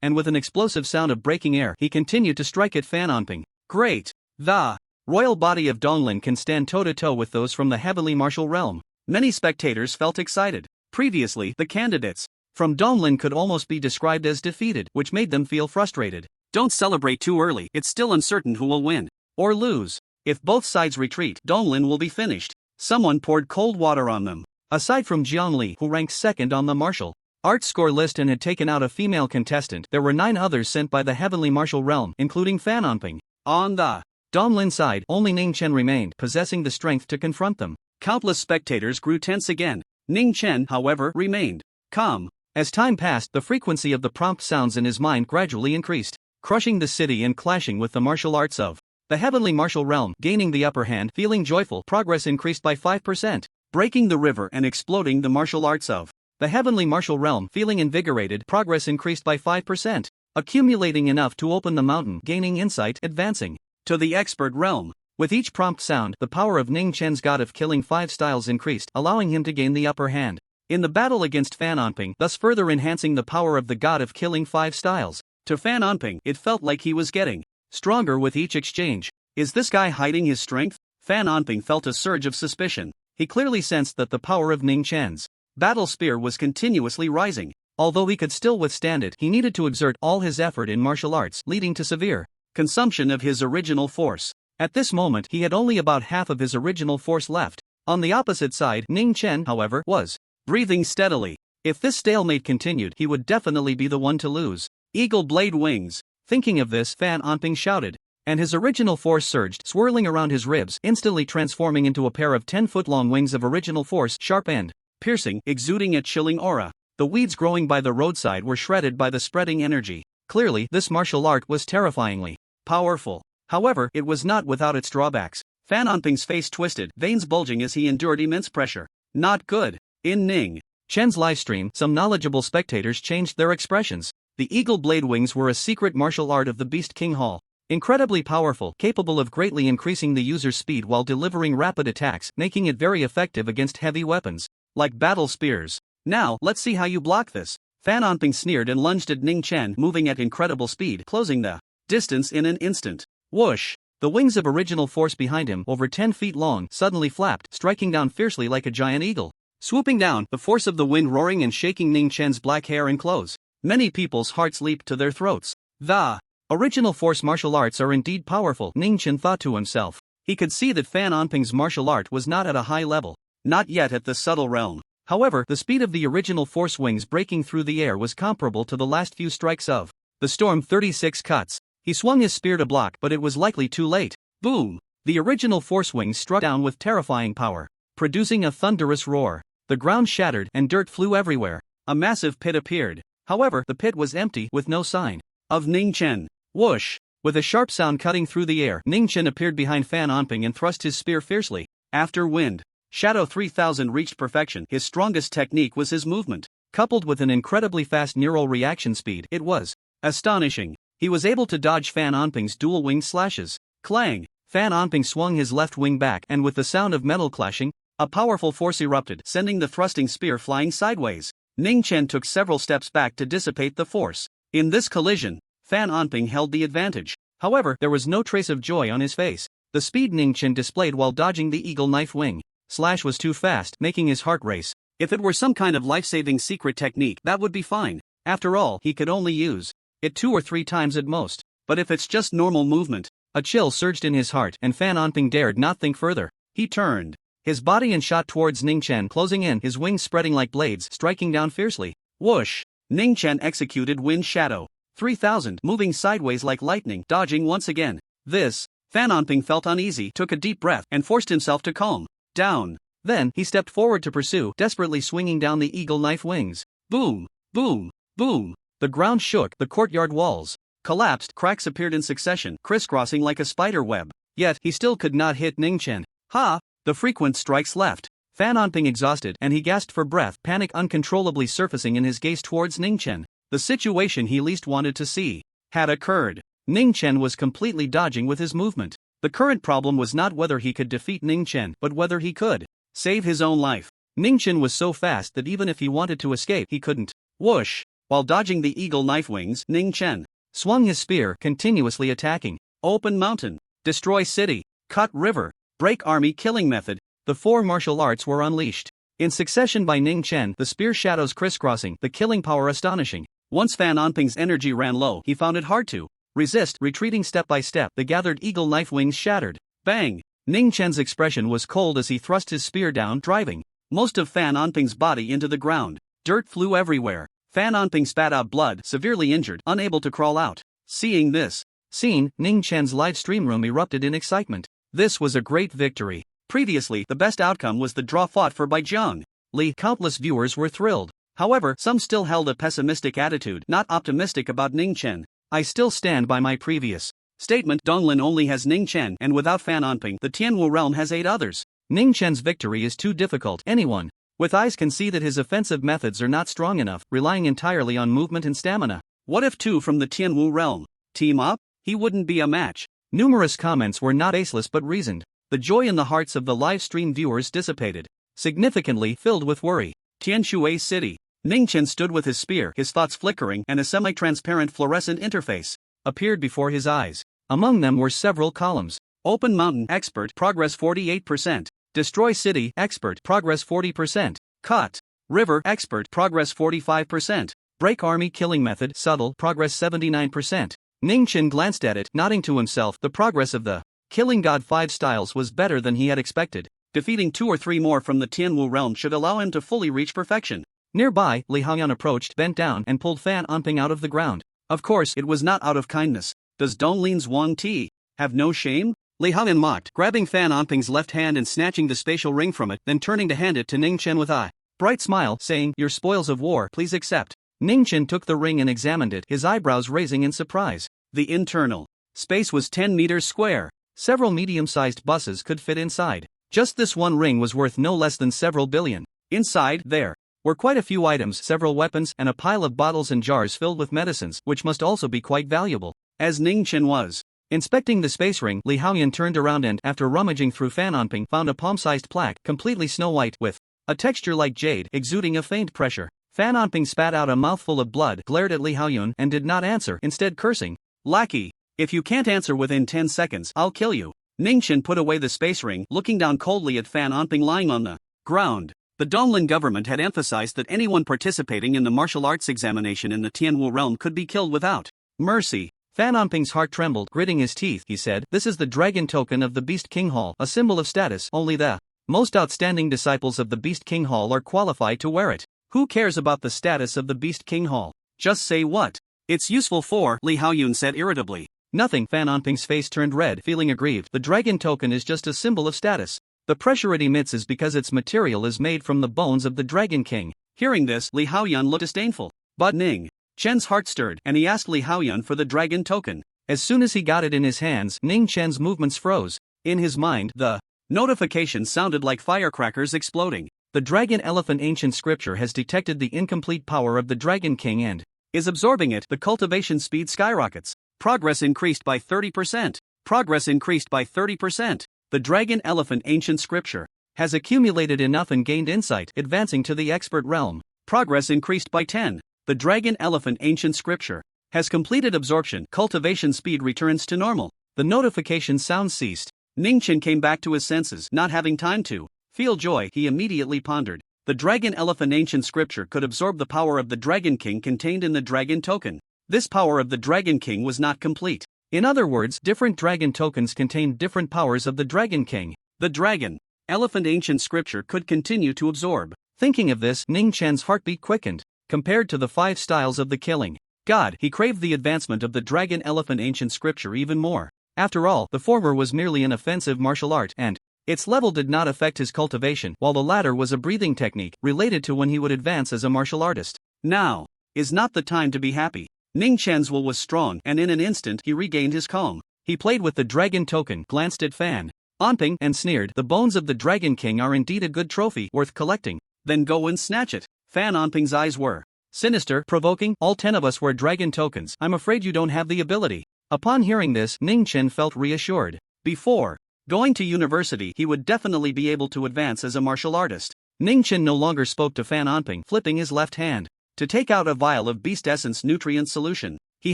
and with an explosive sound of breaking air, he continued to strike at Fan Onping. Great! The royal body of Donglin can stand toe-to-toe with those from the heavenly martial realm. Many spectators felt excited. Previously, the candidates from Donglin could almost be described as defeated, which made them feel frustrated. Don't celebrate too early, it's still uncertain who will win or lose. If both sides retreat, Donglin will be finished. Someone poured cold water on them. Aside from Jiangli, who ranked 2nd on the martial arts score list and had taken out a female contestant, there were 9 others sent by the heavenly martial realm, including Fan Onping. On the Donglin side, only Ning Chen remained, possessing the strength to confront them. Countless spectators grew tense again. Ning Chen, however, remained calm. As time passed, the frequency of the prompt sounds in his mind gradually increased, crushing the city and clashing with the martial arts of the heavenly martial realm. Gaining the upper hand, feeling joyful, progress increased by 5%. Breaking the river and exploding the martial arts of the heavenly martial realm, feeling invigorated, progress increased by 5%. Accumulating enough to open the mountain, gaining insight, advancing to the expert realm. With each prompt sound, the power of Ning Chen's God of Killing 5 styles increased, allowing him to gain the upper hand in the battle against Fan Onping, thus further enhancing the power of the God of Killing 5 styles. To Fan Onping, it felt like he was getting stronger with each exchange. Is this guy hiding his strength? Fan Onping felt a surge of suspicion. He clearly sensed that the power of Ning Chen's battle spear was continuously rising. Although he could still withstand it, he needed to exert all his effort in martial arts, leading to severe consumption of his original force. At this moment, he had only about half of his original force left. On the opposite side, Ning Chen, however, was breathing steadily. If this stalemate continued, he would definitely be the one to lose. Eagle blade wings. Thinking of this, Fan Onping shouted, and his original force surged, swirling around his ribs, instantly transforming into a pair of 10-foot-long wings of original force, sharp and piercing, exuding a chilling aura. The weeds growing by the roadside were shredded by the spreading energy. Clearly, this martial art was terrifyingly powerful. However, it was not without its drawbacks. Fan Onping's face twisted, veins bulging as he endured immense pressure. Not good. In Ning Chen's livestream, some knowledgeable spectators changed their expressions. The eagle blade wings were a secret martial art of the Beast King Hall. Incredibly powerful, capable of greatly increasing the user's speed while delivering rapid attacks, making it very effective against heavy weapons, like battle spears. Now, let's see how you block this. Fan Onping sneered and lunged at Ning Chen, moving at incredible speed, closing the distance in an instant. Whoosh! The wings of original force behind him, over 10 feet long, suddenly flapped, striking down fiercely like a giant eagle. Swooping down, the force of the wind roaring and shaking Ning Chen's black hair and clothes. Many people's hearts leaped to their throats. The original force martial arts are indeed powerful, Ning Chen thought to himself. He could see that Fan Onping's martial art was not at a high level. Not yet at the subtle realm. However, the speed of the original force wings breaking through the air was comparable to the last few strikes of the Storm 36 cuts. He swung his spear to block, but it was likely too late. Boom! The original force wings struck down with terrifying power, producing a thunderous roar. The ground shattered and dirt flew everywhere. A massive pit appeared. However, the pit was empty, with no sign of Ning Chen. Whoosh! With a sharp sound cutting through the air, Ning Chen appeared behind Fan Onping and thrust his spear fiercely. After Wind Shadow 3000 reached perfection, his strongest technique was his movement. Coupled with an incredibly fast neural reaction speed, it was astonishing. He was able to dodge Fan Onping's dual-winged slashes. Clang! Fan Onping swung his left wing back, and with the sound of metal clashing, a powerful force erupted, sending the thrusting spear flying sideways. Ning Chen took several steps back to dissipate the force. In this collision, Fan Onping held the advantage. However, there was no trace of joy on his face. The speed Ning Chen displayed while dodging the eagle knife wing slash was too fast, making his heart race. If it were some kind of life-saving secret technique, that would be fine. After all, he could only use it 2 or 3 times at most. But if it's just normal movement, a chill surged in his heart, and Fan Onping dared not think further. He turned his body and shot towards Ning Chen, closing in, his wings spreading like blades, striking down fiercely. Whoosh! Ning Chen executed Wind Shadow 3000, moving sideways like lightning, dodging once again. This, Fan Onping felt uneasy, took a deep breath, and forced himself to calm down. Then, he stepped forward to pursue, desperately swinging down the eagle knife wings. Boom! Boom! Boom! The ground shook, the courtyard walls collapsed, cracks appeared in succession, crisscrossing like a spider web. Yet, he still could not hit Ning Chen. Ha! The frequent strikes left Fan Onping exhausted, and he gasped for breath, panic uncontrollably surfacing in his gaze towards Ning Chen. The situation he least wanted to see had occurred. Ning Chen was completely dodging with his movement. The current problem was not whether he could defeat Ning Chen, but whether he could save his own life. Ning Chen was so fast that even if he wanted to escape, he couldn't. Whoosh! While dodging the eagle knife wings, Ning Chen swung his spear, continuously attacking. Open mountain, destroy city, cut river, break army killing method. The 4 martial arts were unleashed in succession by Ning Chen, the spear shadows crisscrossing, the killing power astonishing. Once Fan Onping's energy ran low, he found it hard to resist, retreating step by step. The gathered eagle knife wings shattered. Bang! Ning Chen's expression was cold as he thrust his spear down, driving most of Fan Onping's body into the ground. Dirt flew everywhere. Fan Onping spat out blood, severely injured, unable to crawl out. Seeing this scene, Ning Chen's live stream room erupted in excitement. This was a great victory. Previously, the best outcome was the draw fought for by Jiang Li. Countless viewers were thrilled. However, some still held a pessimistic attitude, not optimistic about Ning Chen. I still stand by my previous statement. Donglin only has Ning Chen, and without Fan Onping, the Tianwu realm has 8 others. Ning Chen's victory is too difficult. Anyone with eyes can see that his offensive methods are not strong enough, relying entirely on movement and stamina. What if 2 from the Tianwu realm team up? He wouldn't be a match. Numerous comments were not baseless but reasoned. The joy in the hearts of the live stream viewers dissipated, significantly filled with worry. Tianshui City. Ning Chen stood with his spear, his thoughts flickering, and a semi-transparent fluorescent interface appeared before his eyes. Among them were several columns. Open mountain, expert, progress 48%. Destroy city, expert, progress 40%. Cut river, expert, progress 45%. Break army killing method, subtle, progress 79%. Ning Chen glanced at it, nodding to himself. The progress of the Killing God 5 styles was better than he had expected. Defeating 2 or 3 more from the Tianwu realm should allow him to fully reach perfection. Nearby, Li Hongyan approached, bent down, and pulled Fan Onping out of the ground. Of course, it was not out of kindness. Does Donlin's Wang Ti have no shame? Li Haoyan mocked, grabbing Fan Onping's left hand and snatching the spatial ring from it, then turning to hand it to Ning Chen with a bright smile, saying, "Your spoils of war, please accept." Ning Chen took the ring and examined it, his eyebrows raising in surprise. The internal space was 10 meters square. Several medium-sized buses could fit inside. Just this one ring was worth no less than several billion. Inside, there were quite a few items, several weapons, and a pile of bottles and jars filled with medicines, which must also be quite valuable. As Ning Chen was inspecting the space ring, Li Haoyan turned around and, after rummaging through Fan Onping, found a palm-sized plaque, completely snow-white, with a texture like jade, exuding a faint pressure. Fan Onping spat out a mouthful of blood, glared at Li Haoyan, and did not answer, instead cursing. "Lackey, if you can't answer within 10 seconds, I'll kill you." Ning Chen put away the space ring, looking down coldly at Fan Onping lying on the ground. The Donglin government had emphasized that anyone participating in the martial arts examination in the Tianwu realm could be killed without mercy. Fan Onping's heart trembled, gritting his teeth. He said, "This is the dragon token of the Beast King Hall, a symbol of status. Only the most outstanding disciples of the Beast King Hall are qualified to wear it. Who cares about the status of the Beast King Hall? Just say what it's useful for," Li Haoyan said irritably. "Nothing." Fan Onping's face turned red, feeling aggrieved. "The dragon token is just a symbol of status. The pressure it emits is because its material is made from the bones of the Dragon King." Hearing this, Li Haoyan looked disdainful. But Ning Chen's heart stirred, and he asked Li Haoyan for the dragon token. As soon as he got it in his hands, Ning Chen's movements froze. In his mind, the notification sounded like firecrackers exploding. The dragon elephant ancient scripture has detected the incomplete power of the Dragon King and is absorbing it. The cultivation speed skyrockets. Progress increased by 30%. Progress increased by 30%. The dragon elephant ancient scripture has accumulated enough and gained insight, advancing to the expert realm. Progress increased by 10. The dragon elephant ancient scripture has completed absorption. Cultivation speed returns to normal. The notification sound ceased. Ning Chen came back to his senses, not having time to feel joy. He immediately pondered. The dragon elephant ancient scripture could absorb the power of the Dragon King contained in the dragon token. This power of the Dragon King was not complete. In other words, different dragon tokens contained different powers of the Dragon King. The dragon elephant ancient scripture could continue to absorb. Thinking of this, Ning Chen's heartbeat quickened. Compared to the 5 styles of the killing god, he craved the advancement of the dragon elephant ancient scripture even more. After all, the former was merely an offensive martial art, and its level did not affect his cultivation, while the latter was a breathing technique related to when he would advance as a martial artist. Now is not the time to be happy. Ning Chen's will was strong, and in an instant he regained his calm. He played with the dragon token, glanced at Fan Onping, and sneered. "The bones of the Dragon King are indeed a good trophy, worth collecting. Then go and snatch it." Fan Onping's eyes were sinister, provoking. "All 10 of us wear dragon tokens. I'm afraid you don't have the ability." Upon hearing this, Ning Chen felt reassured. Before going to university, he would definitely be able to advance as a martial artist. Ning Chen no longer spoke to Fan Onping, flipping his left hand to take out a vial of Beast Essence nutrient solution. He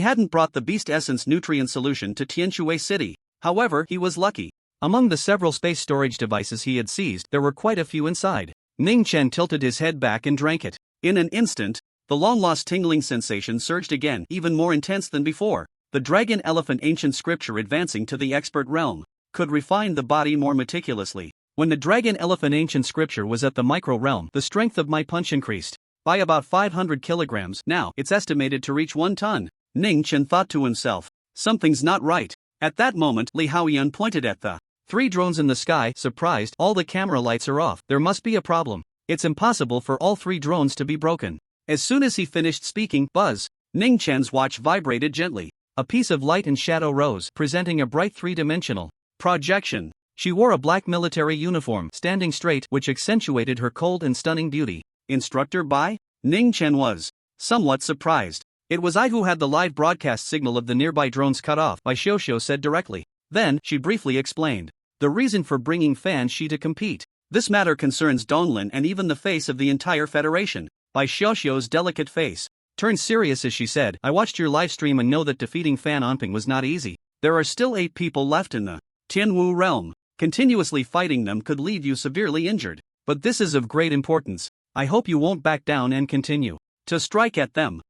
hadn't brought the Beast Essence nutrient solution to Tianshui City. However, he was lucky. Among the several space storage devices he had seized, there were quite a few inside. Ning Chen tilted his head back and drank it. In an instant, the long-lost tingling sensation surged again, even more intense than before. The dragon elephant ancient scripture advancing to the expert realm could refine the body more meticulously. When the dragon elephant ancient scripture was at the micro realm, the strength of my punch increased by about 500 kilograms. Now, it's estimated to reach 1 ton. Ning Chen thought to himself, something's not right. At that moment, Li Haoyan pointed at the 3 drones in the sky. Surprised, all the camera lights are off. There must be a problem. It's impossible for all 3 drones to be broken. As soon as he finished speaking, buzz, Ning Chen's watch vibrated gently. A piece of light and shadow rose, presenting a bright 3-dimensional projection. She wore a black military uniform, standing straight, which accentuated her cold and stunning beauty. Instructor Bai? Ning Chen was somewhat surprised. It was I who had the live broadcast signal of the nearby drones cut off, Bai Xiuxiu said directly. Then, she briefly explained the reason for bringing Fan Shi to compete. This matter concerns Donglin and even the face of the entire Federation. Bai Xiuxiu's delicate face turned serious as she said, I watched your live stream and know that defeating Fan Onping was not easy. There are still 8 people left in the Tianwu realm. Continuously fighting them could leave you severely injured. But this is of great importance. I hope you won't back down and continue to strike at them.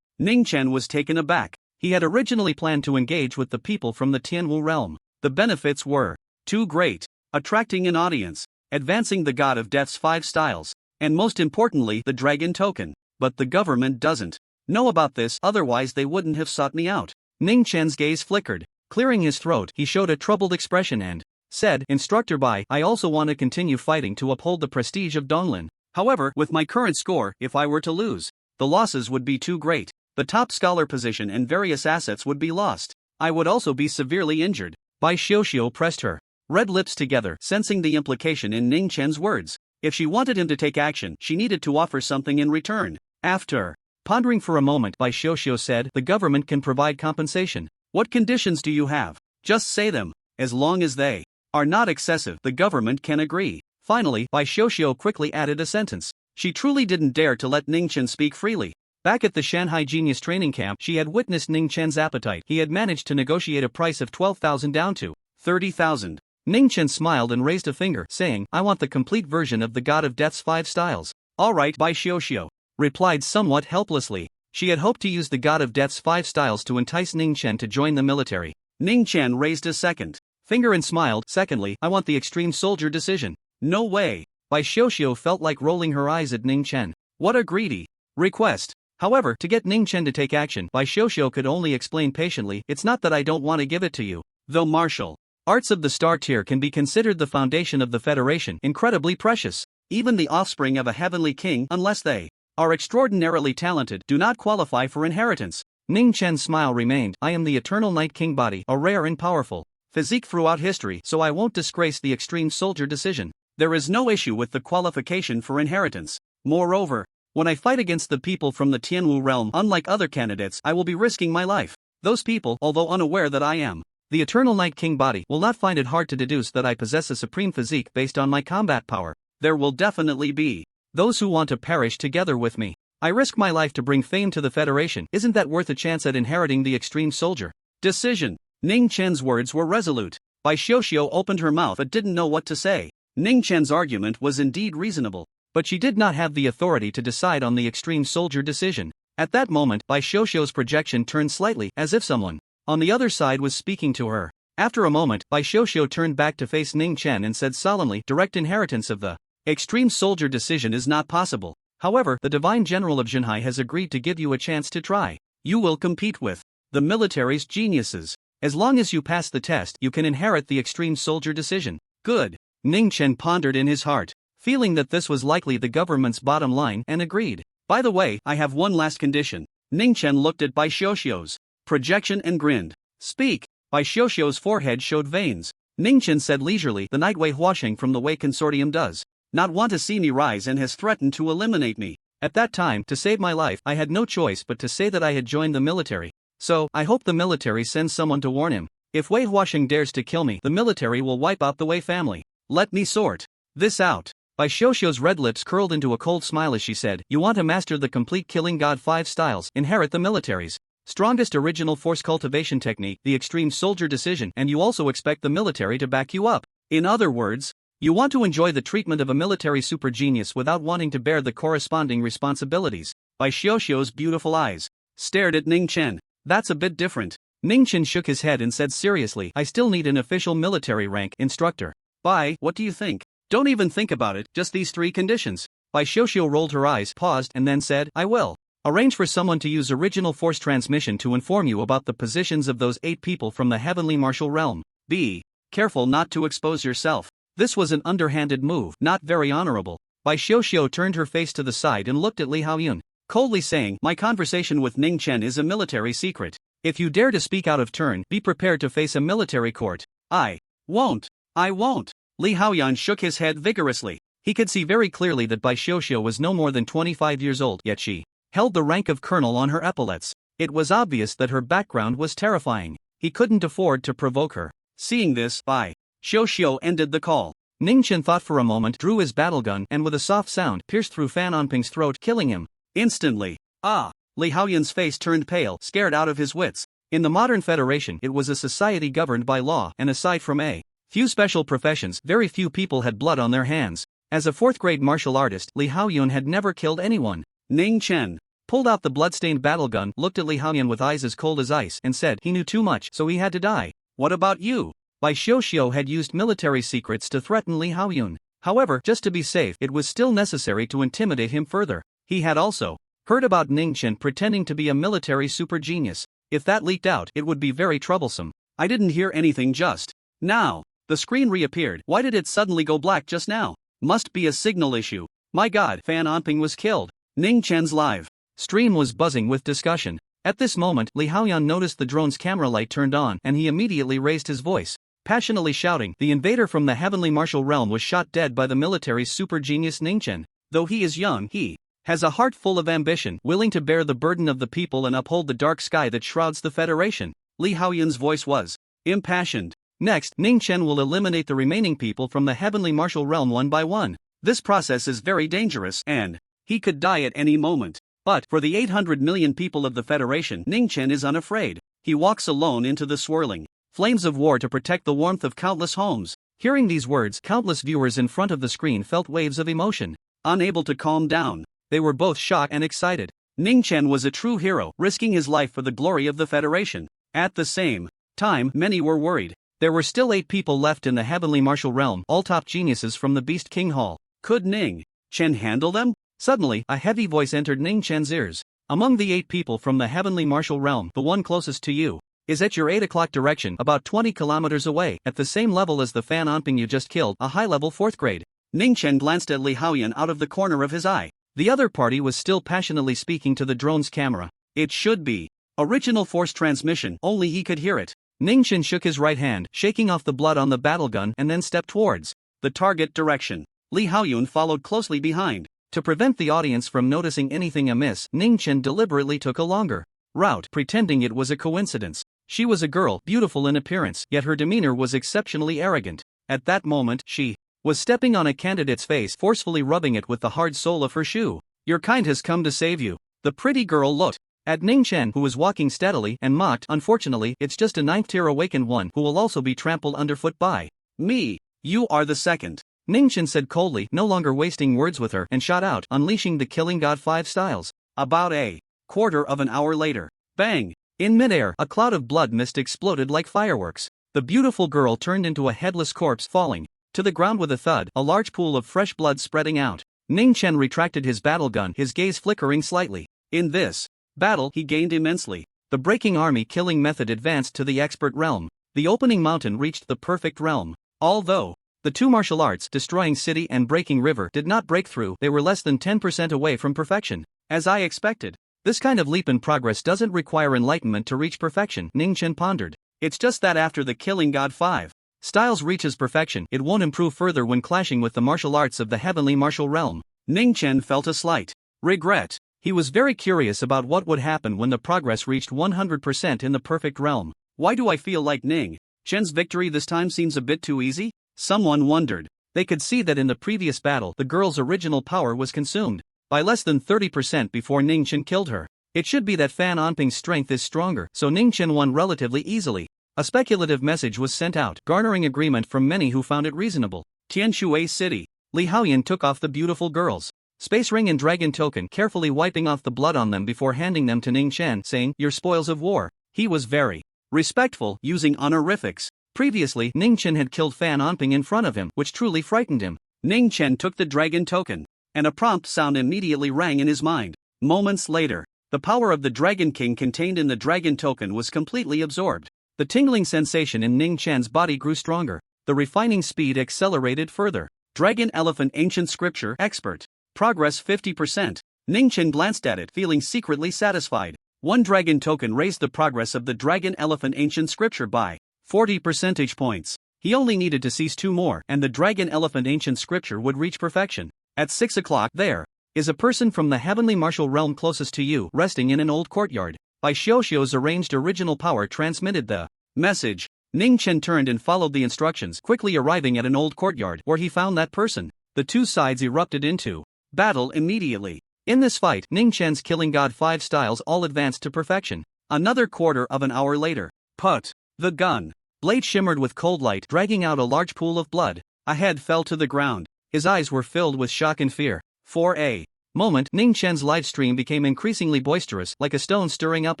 Ning Chen was taken aback. He had originally planned to engage with the people from the Tianwu realm. The benefits were too great, attracting an audience, advancing the God of Death's 5 styles, and most importantly the Dragon Token. But the government doesn't know about this, otherwise they wouldn't have sought me out. Ning Chen's gaze flickered. Clearing his throat, he showed a troubled expression and said, Instructor Bai, I also want to continue fighting to uphold the prestige of Donglin. However, with my current score, if I were to lose, the losses would be too great. The top scholar position and various assets would be lost. I would also be severely injured. Bai Xiuxiu pressed her red lips together, sensing the implication in Ning Chen's words. If she wanted him to take action, she needed to offer something in return. After pondering for a moment, Bai Xiuxiu said, the government can provide compensation. What conditions do you have? Just say them. As long as they are not excessive, the government can agree. Finally, Bai Xiuxiu quickly added a sentence. She truly didn't dare to let Ning Chen speak freely. Back at the Shanghai Genius Training Camp, she had witnessed Ning Chen's appetite. He had managed to negotiate a price of 12,000 down to 30,000. Ning Chen smiled and raised a finger, saying, I want the complete version of the God of Death's 5 styles. All right, Bai Xiuxiu replied somewhat helplessly. She had hoped to use the God of Death's 5 styles to entice Ning Chen to join the military. Ning Chen raised a second finger and smiled. Secondly, I want the extreme soldier decision. No way. Bai Xiuxiu felt like rolling her eyes at Ning Chen. What a greedy request. However, to get Ning Chen to take action, Bai Xiuxiu could only explain patiently, it's not that I don't want to give it to you. Though martial arts of the star tier can be considered the foundation of the Federation, incredibly precious. Even the offspring of a heavenly king, unless they are extraordinarily talented, do not qualify for inheritance. Ning Chen's smile remained. I am the Eternal Night King body, a rare and powerful physique throughout history, so I won't disgrace the extreme soldier decision. There is no issue with the qualification for inheritance. Moreover, when I fight against the people from the Tianwu realm, unlike other candidates, I will be risking my life. Those people, although unaware that I am the Eternal Night King body, will not find it hard to deduce that I possess a supreme physique based on my combat power. There will definitely be those who want to perish together with me. I risk my life to bring fame to the Federation. Isn't that worth a chance at inheriting the extreme soldier decision? Ning Chen's words were resolute. Bai Xiuxiu opened her mouth but didn't know what to say. Ning Chen's argument was indeed reasonable, but she did not have the authority to decide on the extreme soldier decision. At that moment, Bai Xiuxiu's projection turned slightly, as if someone on the other side was speaking to her. After a moment, Bai Xiuxiu turned back to face Ning Chen and said solemnly, direct inheritance of the extreme soldier decision is not possible. However, the Divine General of Zhenhai has agreed to give you a chance to try. You will compete with the military's geniuses. As long as you pass the test, you can inherit the extreme soldier decision. Good. Ning Chen pondered in his heart, feeling that this was likely the government's bottom line, and agreed. By the way, I have one last condition. Ning Chen looked at Bai Xiuxiu's projection and grinned. Speak. Bai Xiuxiu's forehead showed veins. Ning Chen said leisurely, the Night Wei Huaxing from the Wei Consortium does not want to see me rise and has threatened to eliminate me. At that time, to save my life, I had no choice but to say that I had joined the military. So, I hope the military sends someone to warn him. If Wei Huaxing dares to kill me, the military will wipe out the Wei family. Let me sort this out. Bai Xiuxiu's red lips curled into a cold smile as she said, you want to master the complete Killing God 5 styles, inherit the military's strongest original force cultivation technique, the extreme soldier decision, and you also expect the military to back you up. In other words, you want to enjoy the treatment of a military super genius without wanting to bear the corresponding responsibilities. Bai Xiuxiu's beautiful eyes stared at Ning Chen. That's a bit different. Ning Chen shook his head and said seriously, I still need an official military rank, instructor. Bai, what do you think? Don't even think about it, just these 3 conditions. Bai Xiuxiu rolled her eyes, paused, and then said, I will arrange for someone to use original force transmission to inform you about the positions of those 8 people from the heavenly martial realm. Be careful not to expose yourself. This was an underhanded move, not very honorable. Bai Xiuxiu turned her face to the side and looked at Li Haoyun, coldly saying, my conversation with Ning Chen is a military secret. If you dare to speak out of turn, be prepared to face a military court. I won't. Li Haoyun shook his head vigorously. He could see very clearly that Bai Xiuxiu was no more than 25 years old, yet she held the rank of colonel on her epaulets. It was obvious that her background was terrifying. He couldn't afford to provoke her. Seeing this, Bai Xiuxiu ended the call. Ning Chen thought for a moment, drew his battle gun, and with a soft sound, pierced through Fan Onping's throat, killing him instantly. Li Haoyun's face turned pale, scared out of his wits. In the modern Federation, it was a society governed by law, and aside from a few special professions, very few people had blood on their hands. As a 4th-grade martial artist, Li Haoyun had never killed anyone. Ning Chen pulled out the blood-stained battle gun, looked at Li Haoyun with eyes as cold as ice, and said he knew too much, so he had to die. What about you? Bai Xiuxiu had used military secrets to threaten Li Haoyun. However, just to be safe, it was still necessary to intimidate him further. He had also heard about Ning Chen pretending to be a military super genius. If that leaked out, it would be very troublesome. I didn't hear anything just now. The screen reappeared. Why did it suddenly go black just now? Must be a signal issue. My god, Fan Onping was killed. Ning Chen's live stream was buzzing with discussion. At this moment, Li Haoyan noticed the drone's camera light turned on and he immediately raised his voice, passionately shouting, the invader from the heavenly martial realm was shot dead by the military's super genius Ning Chen. Though he is young, he has a heart full of ambition, willing to bear the burden of the people and uphold the dark sky that shrouds the Federation. Li Haoyan's voice was impassioned. Next, Ning Chen will eliminate the remaining people from the heavenly martial realm one by one. This process is very dangerous and he could die at any moment. But for the 800 million people of the Federation, Ning Chen is unafraid. He walks alone into the swirling flames of war to protect the warmth of countless homes. Hearing these words, countless viewers in front of the screen felt waves of emotion. Unable to calm down, they were both shocked and excited. Ning Chen was a true hero, risking his life for the glory of the Federation. At the same time, many were worried. There were still 8 people left in the heavenly martial realm, all top geniuses from the Beast King Hall. Could Ning Chen handle them? Suddenly, a heavy voice entered Ning Chen's ears. Among the 8 people from the heavenly martial realm, the one closest to you is at your 8 o'clock direction, about 20 kilometers away, at the same level as the Fan Onping you just killed, a high-level 4th grade. Ning Chen glanced at Li Haoyan out of the corner of his eye. The other party was still passionately speaking to the drone's camera. It should be original force transmission, only he could hear it. Ning Chen shook his right hand, shaking off the blood on the battle gun, and then stepped towards the target direction. Li Haoyan followed closely behind. To prevent the audience from noticing anything amiss, Ning Chen deliberately took a longer route, pretending it was a coincidence. She was a girl, beautiful in appearance, yet her demeanor was exceptionally arrogant. At that moment, she was stepping on a candidate's face, forcefully rubbing it with the hard sole of her shoe. Your kind has come to save you. The pretty girl looked at Ning Chen, who was walking steadily, and mocked, unfortunately, it's just a 9th-tier awakened one who will also be trampled underfoot by me. You are the second. Ning Chen said coldly, no longer wasting words with her, and shot out, unleashing the Killing God 5 styles. About a quarter of an hour later, bang! In midair, a cloud of blood mist exploded like fireworks. The beautiful girl turned into a headless corpse, falling to the ground with a thud, a large pool of fresh blood spreading out. Ning Chen retracted his battle gun, his gaze flickering slightly. In this battle, he gained immensely. The breaking army killing method advanced to the expert realm. The opening mountain reached the perfect realm. Although the 2 martial arts, destroying city and breaking river, did not break through, they were less than 10% away from perfection. As I expected. This kind of leap in progress doesn't require enlightenment to reach perfection, Ning Chen pondered. It's just that after the Killing God 5 styles reaches perfection, it won't improve further when clashing with the martial arts of the heavenly martial realm. Ning Chen felt a slight regret. He was very curious about what would happen when the progress reached 100% in the perfect realm. Why do I feel like Ning Chen's victory this time seems a bit too easy? Someone wondered. They could see that in the previous battle, the girl's original power was consumed by less than 30% before Ning Chen killed her. It should be that Fan Onping's strength is stronger, so Ning Chen won relatively easily. A speculative message was sent out, garnering agreement from many who found it reasonable. Tianshui City. Li Haoyan took off the beautiful girls' space ring and dragon token, carefully wiping off the blood on them before handing them to Ning Chen, saying, "Your spoils of war." He was very respectful, using honorifics. Previously, Ning Chen had killed Fan Onping in front of him, which truly frightened him. Ning Chen took the dragon token, and a prompt sound immediately rang in his mind. Moments later, the power of the Dragon King contained in the dragon token was completely absorbed. The tingling sensation in Ning Chen's body grew stronger. The refining speed accelerated further. Dragon Elephant Ancient Scripture Expert. Progress 50%. Ning Chen glanced at it, feeling secretly satisfied. 1 dragon token raised the progress of the Dragon Elephant Ancient Scripture by 40 percentage points. He only needed to seize 2 more, and the Dragon Elephant Ancient Scripture would reach perfection. At 6 o'clock, there is a person from the heavenly martial realm closest to you, resting in an old courtyard. By Xiaoxiu's arranged original power transmitted the message. Ning Chen turned and followed the instructions, quickly arriving at an old courtyard, where he found that person. The 2 sides erupted into battle immediately. In this fight, Ning Chen's Killing God 5 styles all advanced to perfection. Another quarter of an hour later, put the gun blade shimmered with cold light, dragging out a large pool of blood. A head fell to the ground. His eyes were filled with shock and fear. For a moment, Ning Chen's live stream became increasingly boisterous, like a stone stirring up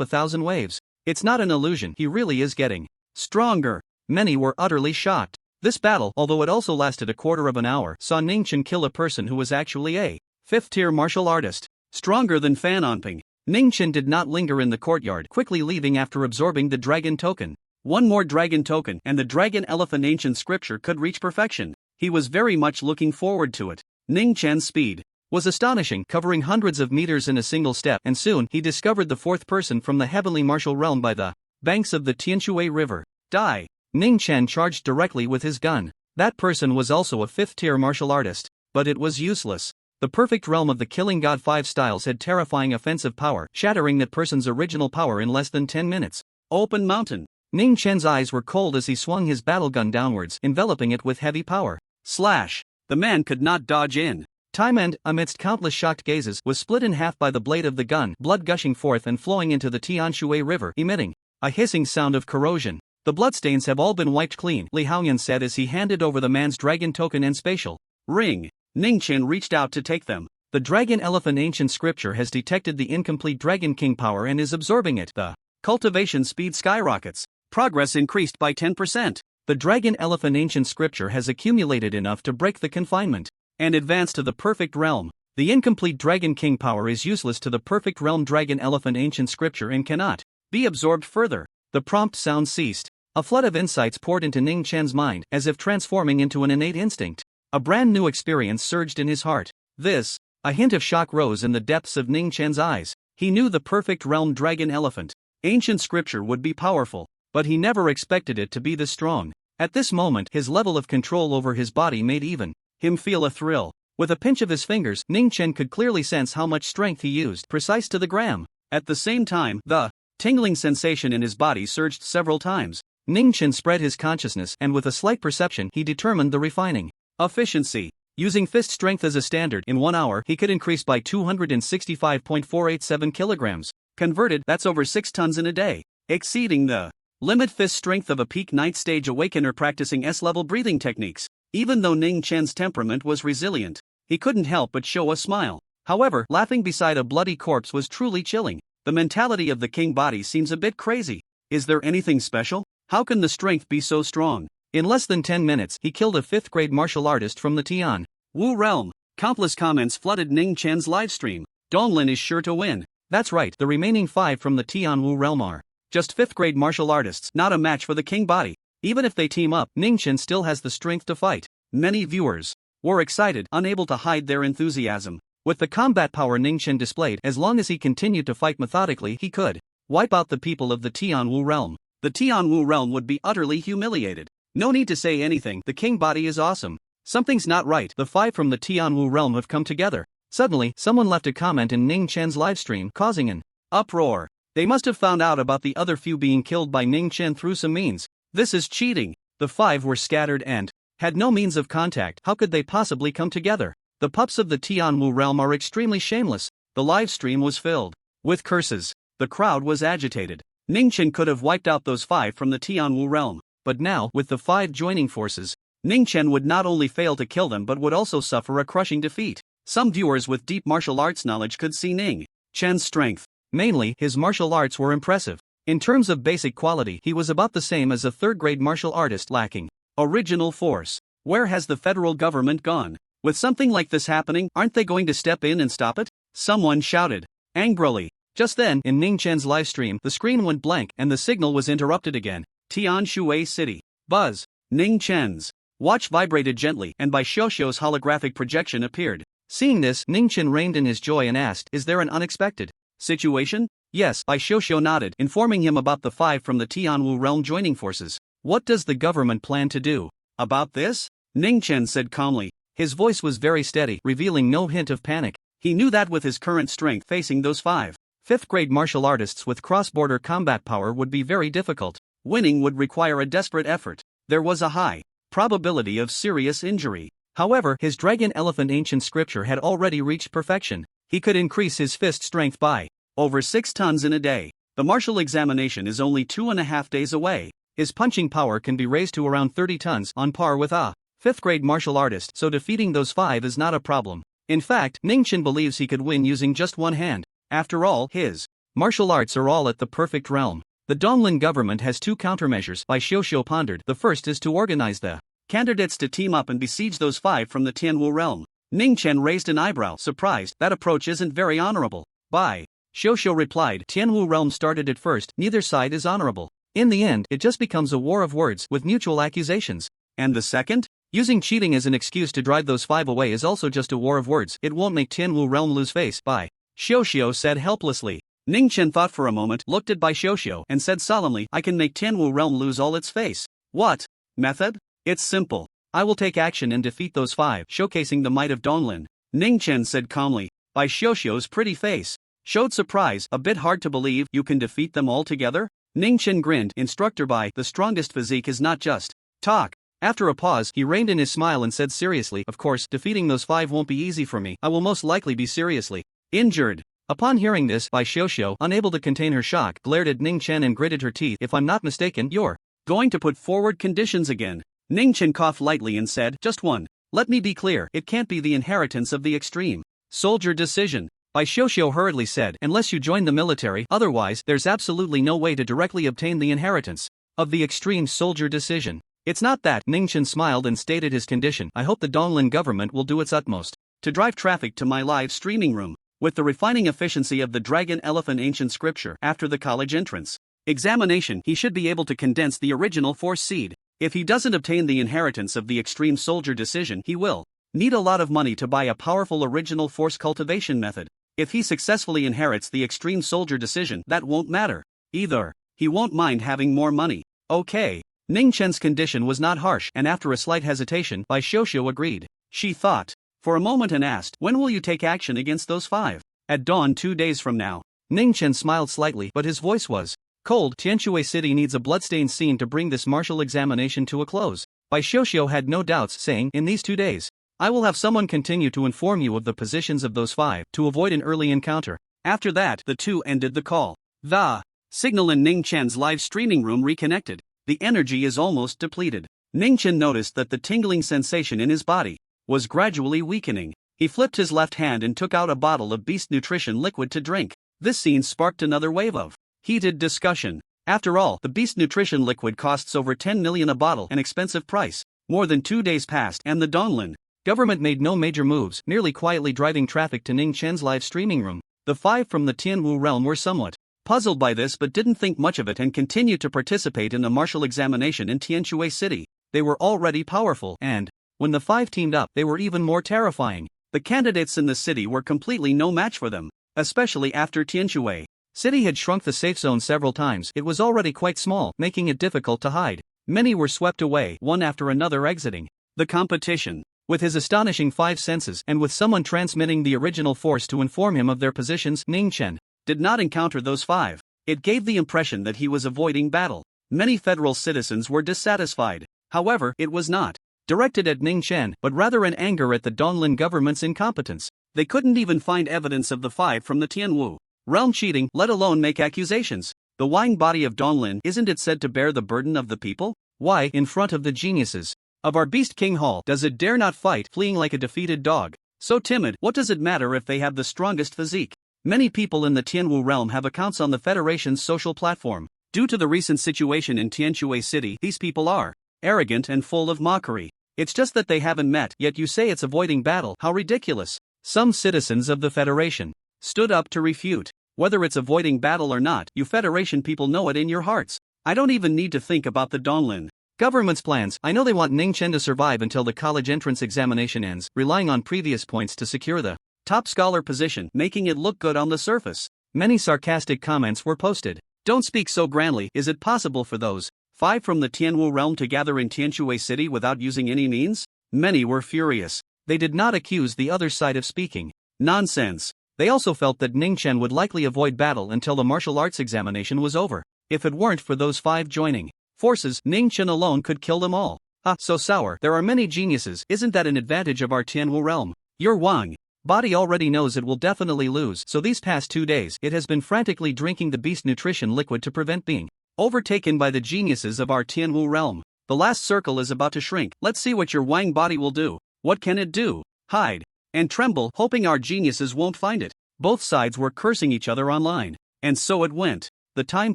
1,000 waves. It's not an illusion, he really is getting stronger. Many were utterly shocked. This battle, although it also lasted a quarter of an hour, saw Ning Chen kill a person who was actually a 5th-tier martial artist. Stronger than Fan Onping. Ning Chen did not linger in the courtyard, quickly leaving after absorbing the dragon token. One more dragon token and the dragon elephant ancient scripture could reach perfection. He was very much looking forward to it. Ning Chen's speed was astonishing, covering hundreds of meters in a single step, and soon he discovered the fourth person from the heavenly martial realm by the banks of the Tianshui River. Die! Ning Chen charged directly with his gun. That person was also a fifth-tier martial artist, but it was useless. The perfect realm of the Killing God 5 styles had terrifying offensive power, shattering that person's original power in less than 10 minutes. Open mountain. Ning Chen's eyes were cold as he swung his battle gun downwards, enveloping it with heavy power. Slash! The man could not dodge in time and, amidst countless shocked gazes, was split in half by the blade of the gun, blood gushing forth and flowing into the Tianshui River, emitting a hissing sound of corrosion. The bloodstains have all been wiped clean, Li Haoyan said as he handed over the man's dragon token and spatial ring. Ning Chen reached out to take them. The dragon elephant ancient scripture has detected the incomplete dragon king power and is absorbing it. The cultivation speed skyrockets. Progress increased by 10%. The dragon elephant ancient scripture has accumulated enough to break the confinement and advance to the perfect realm. The incomplete dragon king power is useless to the perfect realm dragon elephant ancient scripture and cannot be absorbed further. The prompt sound ceased. A flood of insights poured into Ning Chen's mind, as if transforming into an innate instinct. A brand new experience surged in his heart. A hint of shock rose in the depths of Ning Chen's eyes. He knew the perfect realm dragon elephant ancient scripture would be powerful, but he never expected it to be this strong. At this moment, his level of control over his body made even him feel a thrill. With a pinch of his fingers, Ning Chen could clearly sense how much strength he used, precise to the gram. At the same time, the tingling sensation in his body surged several times. Ning Chen spread his consciousness, and with a slight perception, he determined the refining efficiency. Using fist strength as a standard, in 1 hour he could increase by 265.487 kilograms. Converted, that's over 6 tons in a day, exceeding the limit fist strength of a peak night stage awakener practicing S-level breathing techniques. Even though Ning Chen's temperament was resilient, he couldn't help but show a smile. However, laughing beside a bloody corpse was truly chilling. The mentality of the king body seems a bit crazy. Is there anything special? How can the strength be so strong? In less than 10 minutes, he killed a 5th-grade martial artist from the Tian Wu realm. Countless comments flooded Ning Chen's livestream. Donglin is sure to win. That's right, the remaining 5 from the Tian Wu realm are just 5th-grade martial artists, not a match for the king body. Even if they team up, Ning Chen still has the strength to fight. Many viewers were excited, unable to hide their enthusiasm. With the combat power Ning Chen displayed, as long as he continued to fight methodically, he could wipe out the people of the Tian Wu realm. The Tian Wu realm would be utterly humiliated. No need to say anything, the king body is awesome. Something's not right, the 5 from the Tian Wu realm have come together. Suddenly, someone left a comment in Ning Chen's livestream, causing an uproar. They must have found out about the other few being killed by Ning Chen through some means. This is cheating. The 5 were scattered and had no means of contact. How could they possibly come together? The pups of the Tian Wu realm are extremely shameless. The live stream was filled with curses. The crowd was agitated. Ning Chen could have wiped out those 5 from the Tian Wu realm. But now, with the 5 joining forces, Ning Chen would not only fail to kill them but would also suffer a crushing defeat. Some viewers with deep martial arts knowledge could see Ning Chen's strength. Mainly, his martial arts were impressive. In terms of basic quality, he was about the same as a 3rd-grade martial artist lacking original force. Where has the federal government gone? With something like this happening, aren't they going to step in and stop it? Someone shouted angrily. Just then, in Ning Chen's livestream, the screen went blank and the signal was interrupted again. Tianshui City. Buzz. Ning Chen's watch vibrated gently, and Bai Xiuxiu's holographic projection appeared. Seeing this, Ning Chen reigned in his joy and asked, "Is there an unexpected situation?" Yes, Bai Xiuxiu nodded, informing him about the 5 from the Tian Wu realm joining forces. What does the government plan to do about this? Ning Chen said calmly. His voice was very steady, revealing no hint of panic. He knew that with his current strength facing those 5 5th-grade martial artists with cross-border combat power would be very difficult. Winning would require a desperate effort. There was a high probability of serious injury. However, his dragon elephant ancient scripture had already reached perfection. He could increase his fist strength by over 6 tons in a day. The martial examination is only 2.5 days away. His punching power can be raised to around 30 tons, on par with a 5th-grade martial artist, so defeating those 5 is not a problem. In fact, Ning Chen believes he could win using just one hand. After all, his martial arts are all at the perfect realm. The Donglin government has 2 countermeasures, Bai Xiuxiu pondered. The first is to organize the candidates to team up and besiege those 5 from the Tianwu realm. Ning Chen raised an eyebrow, surprised. That approach isn't very honorable. Bye. Xiao replied. Tianwu realm started at first, neither side is honorable. In the end, it just becomes a war of words with mutual accusations. And the second? Using cheating as an excuse to drive those 5 away is also just a war of words. It won't make Tianwu realm lose face. Bye. Xiao said helplessly. Ning Chen thought for a moment, looked at Bai Xiao, and said solemnly, I can make Tianwu realm lose all its face. What? Method? It's simple. I will take action and defeat those 5, showcasing the might of Donglin. Ning Chen said calmly. Bai Xiao's pretty face showed surprise. A bit hard to believe you can defeat them all together? Ning Chen grinned. Instructor Bai, the strongest physique is not just talk. After a pause, he reined in his smile and said seriously, of course, defeating those 5 won't be easy for me. I will most likely be seriously injured. Upon hearing this, Bai Xiao, unable to contain her shock, glared at Ning Chen and gritted her teeth. If I'm not mistaken, you're going to put forward conditions again. Ning Chen coughed lightly and said, just one. Let me be clear, it can't be the inheritance of the extreme soldier decision. Bai Xiao hurriedly said, unless you join the military, otherwise, there's absolutely no way to directly obtain the inheritance of the extreme soldier decision. It's not that. Ning Chen smiled and stated his condition. I hope the Donglin government will do its utmost to drive traffic to my live streaming room with the refining efficiency of the dragon elephant ancient scripture. After the college entrance examination, he should be able to condense the original force seed. If he doesn't obtain the inheritance of the extreme soldier decision, he will need a lot of money to buy a powerful original force cultivation method. If he successfully inherits the extreme soldier decision, that won't matter either. He won't mind having more money. Okay. Ning Chen's condition was not harsh, and after a slight hesitation, Bai Xiao agreed. She thought for a moment and asked, when will you take action against those 5? At dawn 2 days from now. Ning Chen smiled slightly, but his voice was cold. Tianshui City needs a bloodstained scene to bring this martial examination to a close. Bai Xiao had no doubts, saying, in these 2 days, I will have someone continue to inform you of the positions of those 5, to avoid an early encounter. After that, the two ended the call. The signal in Ning Chen's live streaming room reconnected. The energy is almost depleted. Ning Chen noticed that the tingling sensation in his body was gradually weakening. He flipped his left hand and took out a bottle of beast nutrition liquid to drink. This scene sparked another wave of heated discussion. After all, the beast nutrition liquid costs over 10 million a bottle, an expensive price. More than 2 days passed, and the Donglin government made no major moves, merely quietly driving traffic to Ning Chen's live streaming room. The 5 from the Tianwu realm were somewhat puzzled by this but didn't think much of it and continued to participate in the martial examination in Tianshui City. They were already powerful, and when the 5 teamed up, they were even more terrifying. The candidates in the city were completely no match for them, especially after Tianshui City had shrunk the safe zone several times. It was already quite small, making it difficult to hide. Many were swept away, one after another exiting the competition. With his astonishing 5 senses and with someone transmitting the original force to inform him of their positions, Ning Chen did not encounter those 5. It gave the impression that he was avoiding battle. Many federal citizens were dissatisfied. However, it was not directed at Ning Chen, but rather in anger at the Donglin government's incompetence. They couldn't even find evidence of the 5 from the Tianwu realm cheating, let alone make accusations. The Wang body of Donglin, isn't it said to bear the burden of the people? Why, in front of the geniuses of our Beast King Hall, does it dare not fight, fleeing like a defeated dog? So timid, what does it matter if they have the strongest physique? Many people in the Tianwu realm have accounts on the Federation's social platform. Due to the recent situation in Tianshui City, these people are arrogant and full of mockery. It's just that they haven't met, yet you say it's avoiding battle. How ridiculous. Some citizens of the Federation stood up to refute. Whether it's avoiding battle or not, you Federation people know it in your hearts. I don't even need to think about the Donglin government's plans. I know they want Ning Chen to survive until the college entrance examination ends, relying on previous points to secure the top scholar position, making it look good on the surface. Many sarcastic comments were posted. Don't speak so grandly. Is it possible for those 5 from the Tianwu realm to gather in Tianshui City without using any means? Many were furious. They did not accuse the other side of speaking nonsense. They also felt that Ning Chen would likely avoid battle until the martial arts examination was over. If it weren't for those 5 joining forces, Ning Chen alone could kill them all. So sour. There are many geniuses. Isn't that an advantage of our Tianwu realm? Your Wang body already knows it will definitely lose, so these past 2 days it has been frantically drinking the beast nutrition liquid to prevent being overtaken by the geniuses of our Tianwu realm. The last circle is about to shrink. Let's see what your Wang body will do. What can it do? Hide and tremble, hoping our geniuses won't find it. Both sides were cursing each other online. And so it went. The time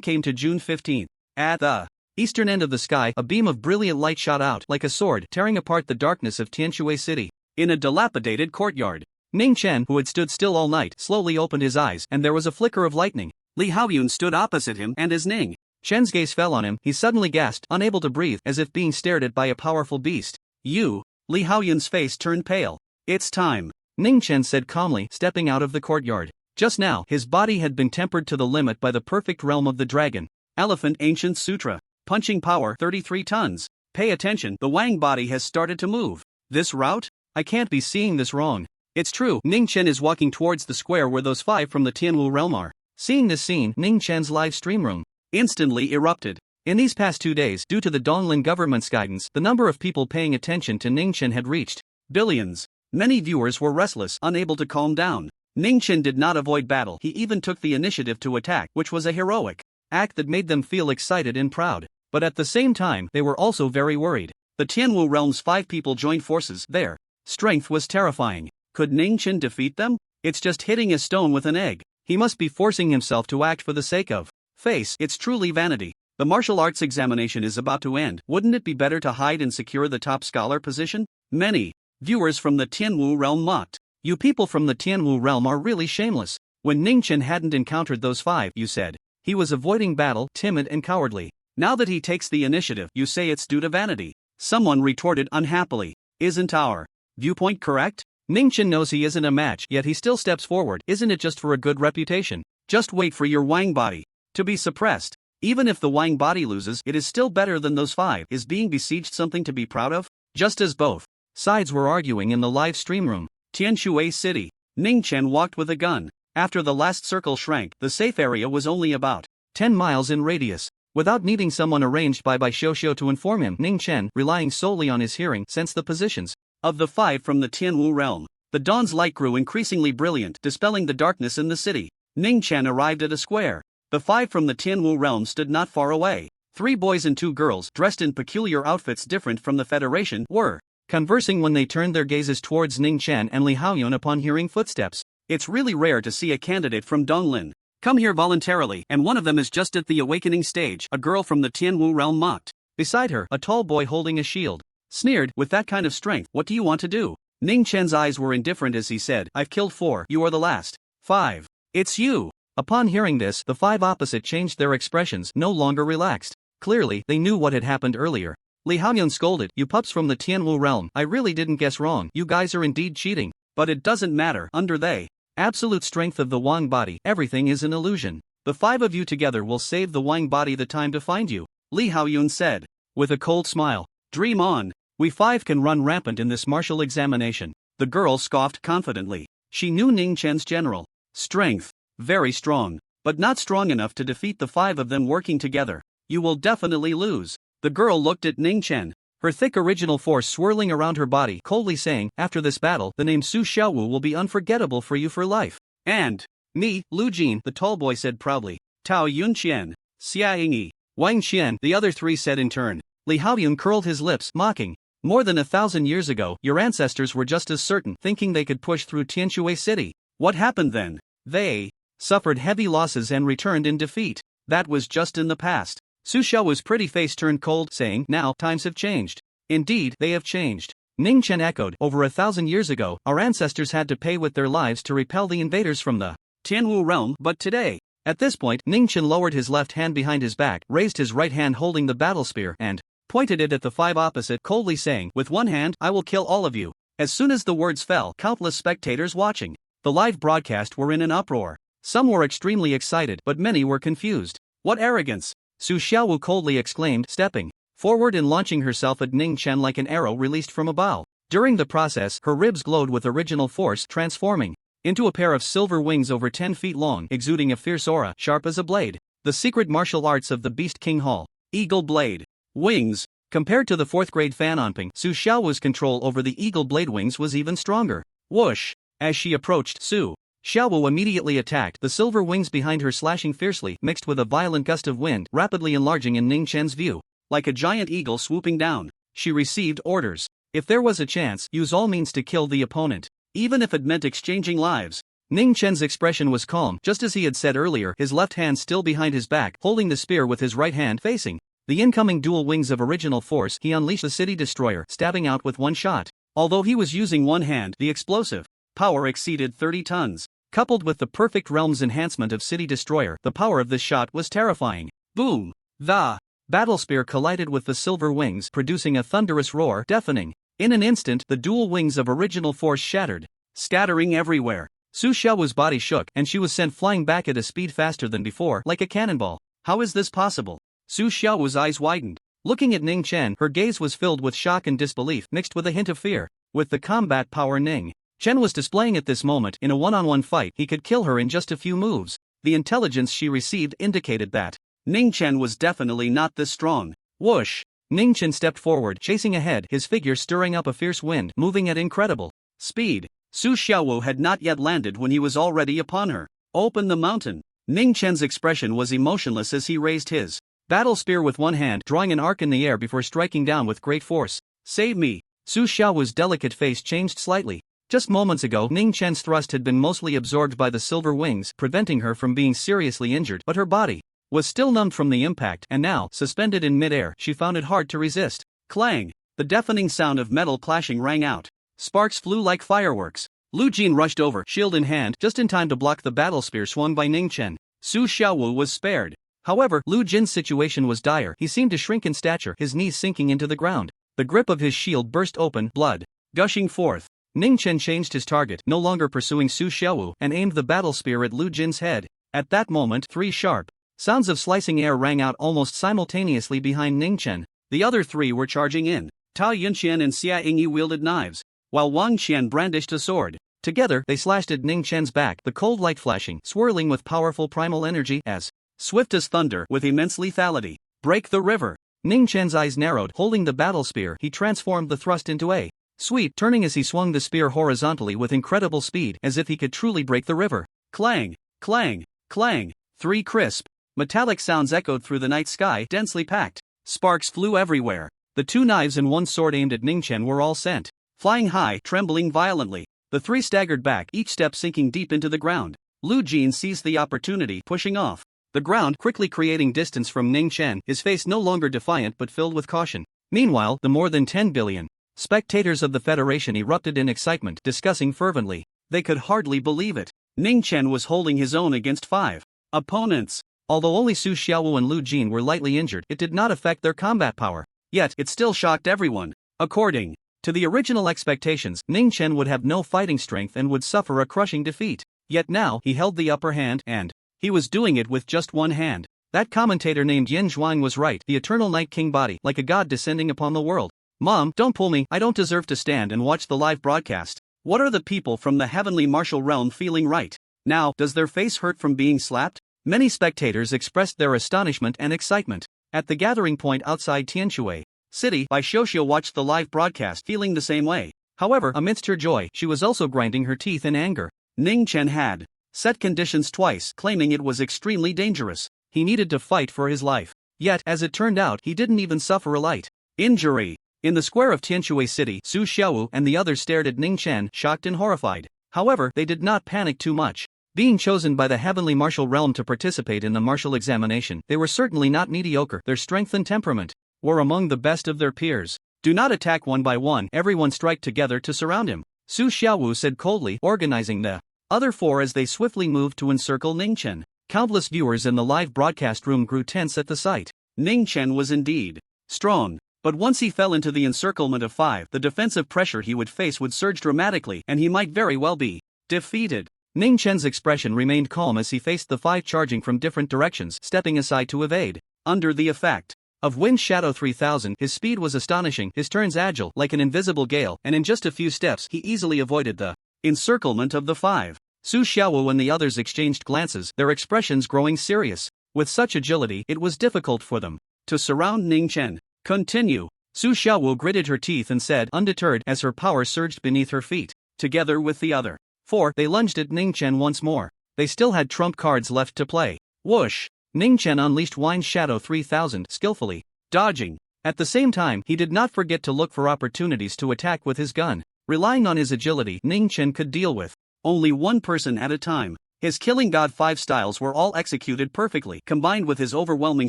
came to June 15th. At the eastern end of the sky, a beam of brilliant light shot out like a sword, tearing apart the darkness of Tianshui City. In a dilapidated courtyard, Ning Chen, who had stood still all night, slowly opened his eyes and there was a flicker of lightning. Li Haoyun stood opposite him and as Ning Chen's gaze fell on him, he suddenly gasped, unable to breathe, as if being stared at by a powerful beast. You. Li Haoyun's face turned pale. It's time, Ning Chen said calmly, stepping out of the courtyard. Just now, his body had been tempered to the limit by the perfect realm of the dragon. Elephant Ancient Sutra. Punching power 33 tons. Pay attention, the Wang body has started to move. This route? I can't be seeing this wrong. It's true, Ning Chen is walking towards the square where those 5 from the Tianwu realm are. Seeing this scene, Ning Chen's live stream room instantly erupted. In these past 2 days, due to the Donglin government's guidance, the number of people paying attention to Ning Chen had reached billions. Many viewers were restless, unable to calm down. Ning Chen did not avoid battle, he even took the initiative to attack, which was a heroic act that made them feel excited and proud. But at the same time, they were also very worried. The Tianwu realm's 5 people joined forces. Their strength was terrifying. Could Ning Chen defeat them? It's just hitting a stone with an egg. He must be forcing himself to act for the sake of face. It's truly vanity. The martial arts examination is about to end. Wouldn't it be better to hide and secure the top scholar position? Many viewers from the Tianwu realm mocked. You people from the Tianwu realm are really shameless. When Ning Chen hadn't encountered those 5, you said he was avoiding battle, timid and cowardly. Now that he takes the initiative, you say it's due to vanity. Someone retorted unhappily. Isn't our viewpoint correct? Ning Chen knows he isn't a match, yet he still steps forward. Isn't it just for a good reputation? Just wait for your Wang body to be suppressed. Even if the Wang body loses, it is still better than those 5. Is being besieged something to be proud of? Just as both sides were arguing in the live stream room. Tianshui City. Ning Chen walked with a gun. After the last circle shrank, the safe area was only about 10 miles in radius. Without needing someone arranged by Xiuxiu to inform him, Ning Chen, relying solely on his hearing, sensed the positions of the 5 from the Tianwu realm. The dawn's light grew increasingly brilliant, dispelling the darkness in the city. Ning Chen arrived at a square. The 5 from the Tianwu realm stood not far away. 3 boys and 2 girls, dressed in peculiar outfits different from the Federation, were conversing when they turned their gazes towards Ning Chen and Li Haoyun upon hearing footsteps. It's really rare to see a candidate from Donglin come here voluntarily, and one of them is just at the awakening stage, a girl from the Tianwu realm mocked. Beside her, a tall boy holding a shield sneered, with that kind of strength, what do you want to do? Ning Chen's eyes were indifferent as he said, I've killed 4, you are the last. 5. It's you. Upon hearing this, the 5 opposite changed their expressions, no longer relaxed. Clearly, they knew what had happened earlier. Li Haoyun scolded, you pups from the Tianwu realm, I really didn't guess wrong, you guys are indeed cheating. But it doesn't matter, under the absolute strength of the Wang body, everything is an illusion. The 5 of you together will save the Wang body the time to find you, Li Haoyun said, with a cold smile. Dream on. We 5 can run rampant in this martial examination. The girl scoffed confidently. She knew Ning Chen's general strength. Very strong, but not strong enough to defeat the 5 of them working together. You will definitely lose. The girl looked at Ning Chen, her thick original force swirling around her body, coldly saying, after this battle, the name Su Xiaowu will be unforgettable for you for life. And me, Lu Jin, the tall boy said proudly. Tao Yunqian, Xia Yingyi, Wang Qian, the other 3 said in turn. Li Haoyun curled his lips, mocking. More than 1,000 years ago, your ancestors were just as certain, thinking they could push through Tianshui City. What happened then? They suffered heavy losses and returned in defeat. That was just in the past. Su Xiaowu's pretty face turned cold, saying, now, times have changed. Indeed, they have changed. Ning Chen echoed, over 1,000 years ago, our ancestors had to pay with their lives to repel the invaders from the Tianwu realm, but today. At this point, Ning Chen lowered his left hand behind his back, raised his right hand holding the battle spear, and pointed it at the 5 opposite, coldly saying, with one hand, I will kill all of you. As soon as the words fell, countless spectators watching the live broadcast were in an uproar. Some were extremely excited, but many were confused. What arrogance! Su Xiaowu coldly exclaimed, stepping forward and launching herself at Ning Chen like an arrow released from a bow. During the process, her ribs glowed with original force, transforming into a pair of silver wings over 10 feet long, exuding a fierce aura, sharp as a blade. The secret martial arts of the Beast King Hall. Eagle blade. Wings. Compared to the 4th grade Fanonping, Su Xiaowu's control over the eagle blade wings was even stronger. Whoosh! As she approached, Su Xiaowu immediately attacked, the silver wings behind her slashing fiercely, mixed with a violent gust of wind, rapidly enlarging in Ning Chen's view. Like a giant eagle swooping down, she received orders. If there was a chance, use all means to kill the opponent, even if it meant exchanging lives. Ning Chen's expression was calm, just as he had said earlier, his left hand still behind his back, holding the spear with his right hand facing the incoming dual wings of original force. He unleashed the city destroyer, stabbing out with one shot. Although he was using one hand, the explosive power exceeded 30 tons. Coupled with the perfect realm's enhancement of City Destroyer, the power of this shot was terrifying. Boom! The battle spear collided with the silver wings, producing a thunderous roar, deafening. In an instant, the dual wings of original force shattered, scattering everywhere. Su Xiaowu's body shook, and she was sent flying back at a speed faster than before, like a cannonball. How is this possible? Su Xiaowu's eyes widened. Looking at Ning Chen, her gaze was filled with shock and disbelief, mixed with a hint of fear. With the combat power Ning Chen was displaying at this moment, in a one-on-one fight, he could kill her in just a few moves. The intelligence she received indicated that Ning Chen was definitely not this strong. Whoosh! Ning Chen stepped forward, chasing ahead, his figure stirring up a fierce wind, moving at incredible speed. Su Xiaowu had not yet landed when he was already upon her. Open the mountain. Ning Chen's expression was emotionless as he raised his battle spear with one hand, drawing an arc in the air before striking down with great force. Save me! Su Xiaowu's delicate face changed slightly. Just moments ago, Ning Chen's thrust had been mostly absorbed by the silver wings, preventing her from being seriously injured, but her body was still numbed from the impact, and now, suspended in midair, she found it hard to resist. Clang! The deafening sound of metal clashing rang out. Sparks flew like fireworks. Lu Jin rushed over, shield in hand, just in time to block the battle spear swung by Ning Chen. Su Xiaowu was spared. However, Lu Jin's situation was dire. He seemed to shrink in stature, his knees sinking into the ground. The grip of his shield burst open, blood gushing forth. Ning Chen changed his target, no longer pursuing Su Xiaowu, and aimed the battle spear at Lu Jin's head. At that moment, 3 sharp sounds of slicing air rang out almost simultaneously behind Ning Chen. The other 3 were charging in. Tao Yunqian and Xia Yingyi wielded knives, while Wang Qian brandished a sword. Together, they slashed at Ning Chen's back, the cold light flashing, swirling with powerful primal energy, as swift as thunder, with immense lethality. Break the river. Ning Chen's eyes narrowed. Holding the battle spear, he transformed the thrust into a sweep, turning as he swung the spear horizontally with incredible speed, as if he could truly break the river. Clang! Clang! Clang! 3 crisp, metallic sounds echoed through the night sky, densely packed. Sparks flew everywhere. The 2 knives and 1 sword aimed at Ning Chen were all sent flying high, trembling violently. The 3 staggered back, each step sinking deep into the ground. Lu Jin seized the opportunity, pushing off the ground, quickly creating distance from Ning Chen, his face no longer defiant but filled with caution. Meanwhile, the more than 10 billion spectators of the Federation erupted in excitement, discussing fervently. They could hardly believe it. Ning Chen was holding his own against 5 opponents. Although only Su Xiaowu and Lu Jin were lightly injured, it did not affect their combat power. Yet, it still shocked everyone. According to the original expectations, Ning Chen would have no fighting strength and would suffer a crushing defeat. Yet now, he held the upper hand, and he was doing it with just one hand. That commentator named Yin Zhuang was right, the eternal Night King body, like a god descending upon the world. Mom, don't pull me, I don't deserve to stand and watch the live broadcast. What are the people from the heavenly martial realm feeling right now? Does their face hurt from being slapped? Many spectators expressed their astonishment and excitement. At the gathering point outside Tianshui City, Bai Xiuxiu watched the live broadcast feeling the same way. However, amidst her joy, she was also grinding her teeth in anger. Ning Chen had set conditions twice, claiming it was extremely dangerous. He needed to fight for his life. Yet, as it turned out, he didn't even suffer a light injury. In the square of Tianshui City, Su Xiaowu and the others stared at Ning Chen, shocked and horrified. However, they did not panic too much. Being chosen by the heavenly martial realm to participate in the martial examination, they were certainly not mediocre. Their strength and temperament were among the best of their peers. Do not attack one by one, everyone strike together to surround him, Su Xiaowu said coldly, organizing the other 4 as they swiftly moved to encircle Ning Chen. Countless viewers in the live broadcast room grew tense at the sight. Ning Chen was indeed strong, but once he fell into the encirclement of 5, the defensive pressure he would face would surge dramatically and he might very well be defeated. Ning Chen's expression remained calm as he faced the 5 charging from different directions, stepping aside to evade. Under the effect of Wind Shadow 3000, his speed was astonishing, his turns agile like an invisible gale, and in just a few steps he easily avoided the encirclement of the 5. Su Xiaowu and the others exchanged glances, their expressions growing serious. With such agility, it was difficult for them to surround Ning Chen. Continue. Su Xiaowu gritted her teeth and said, undeterred, as her power surged beneath her feet. Together with the other 4, they lunged at Ning Chen once more. They still had trump cards left to play. Whoosh! Ning Chen unleashed Wind Shadow 3000, skillfully dodging. At the same time, he did not forget to look for opportunities to attack with his gun. Relying on his agility, Ning Chen could deal with only one person at a time. His Killing God 5 styles were all executed perfectly, combined with his overwhelming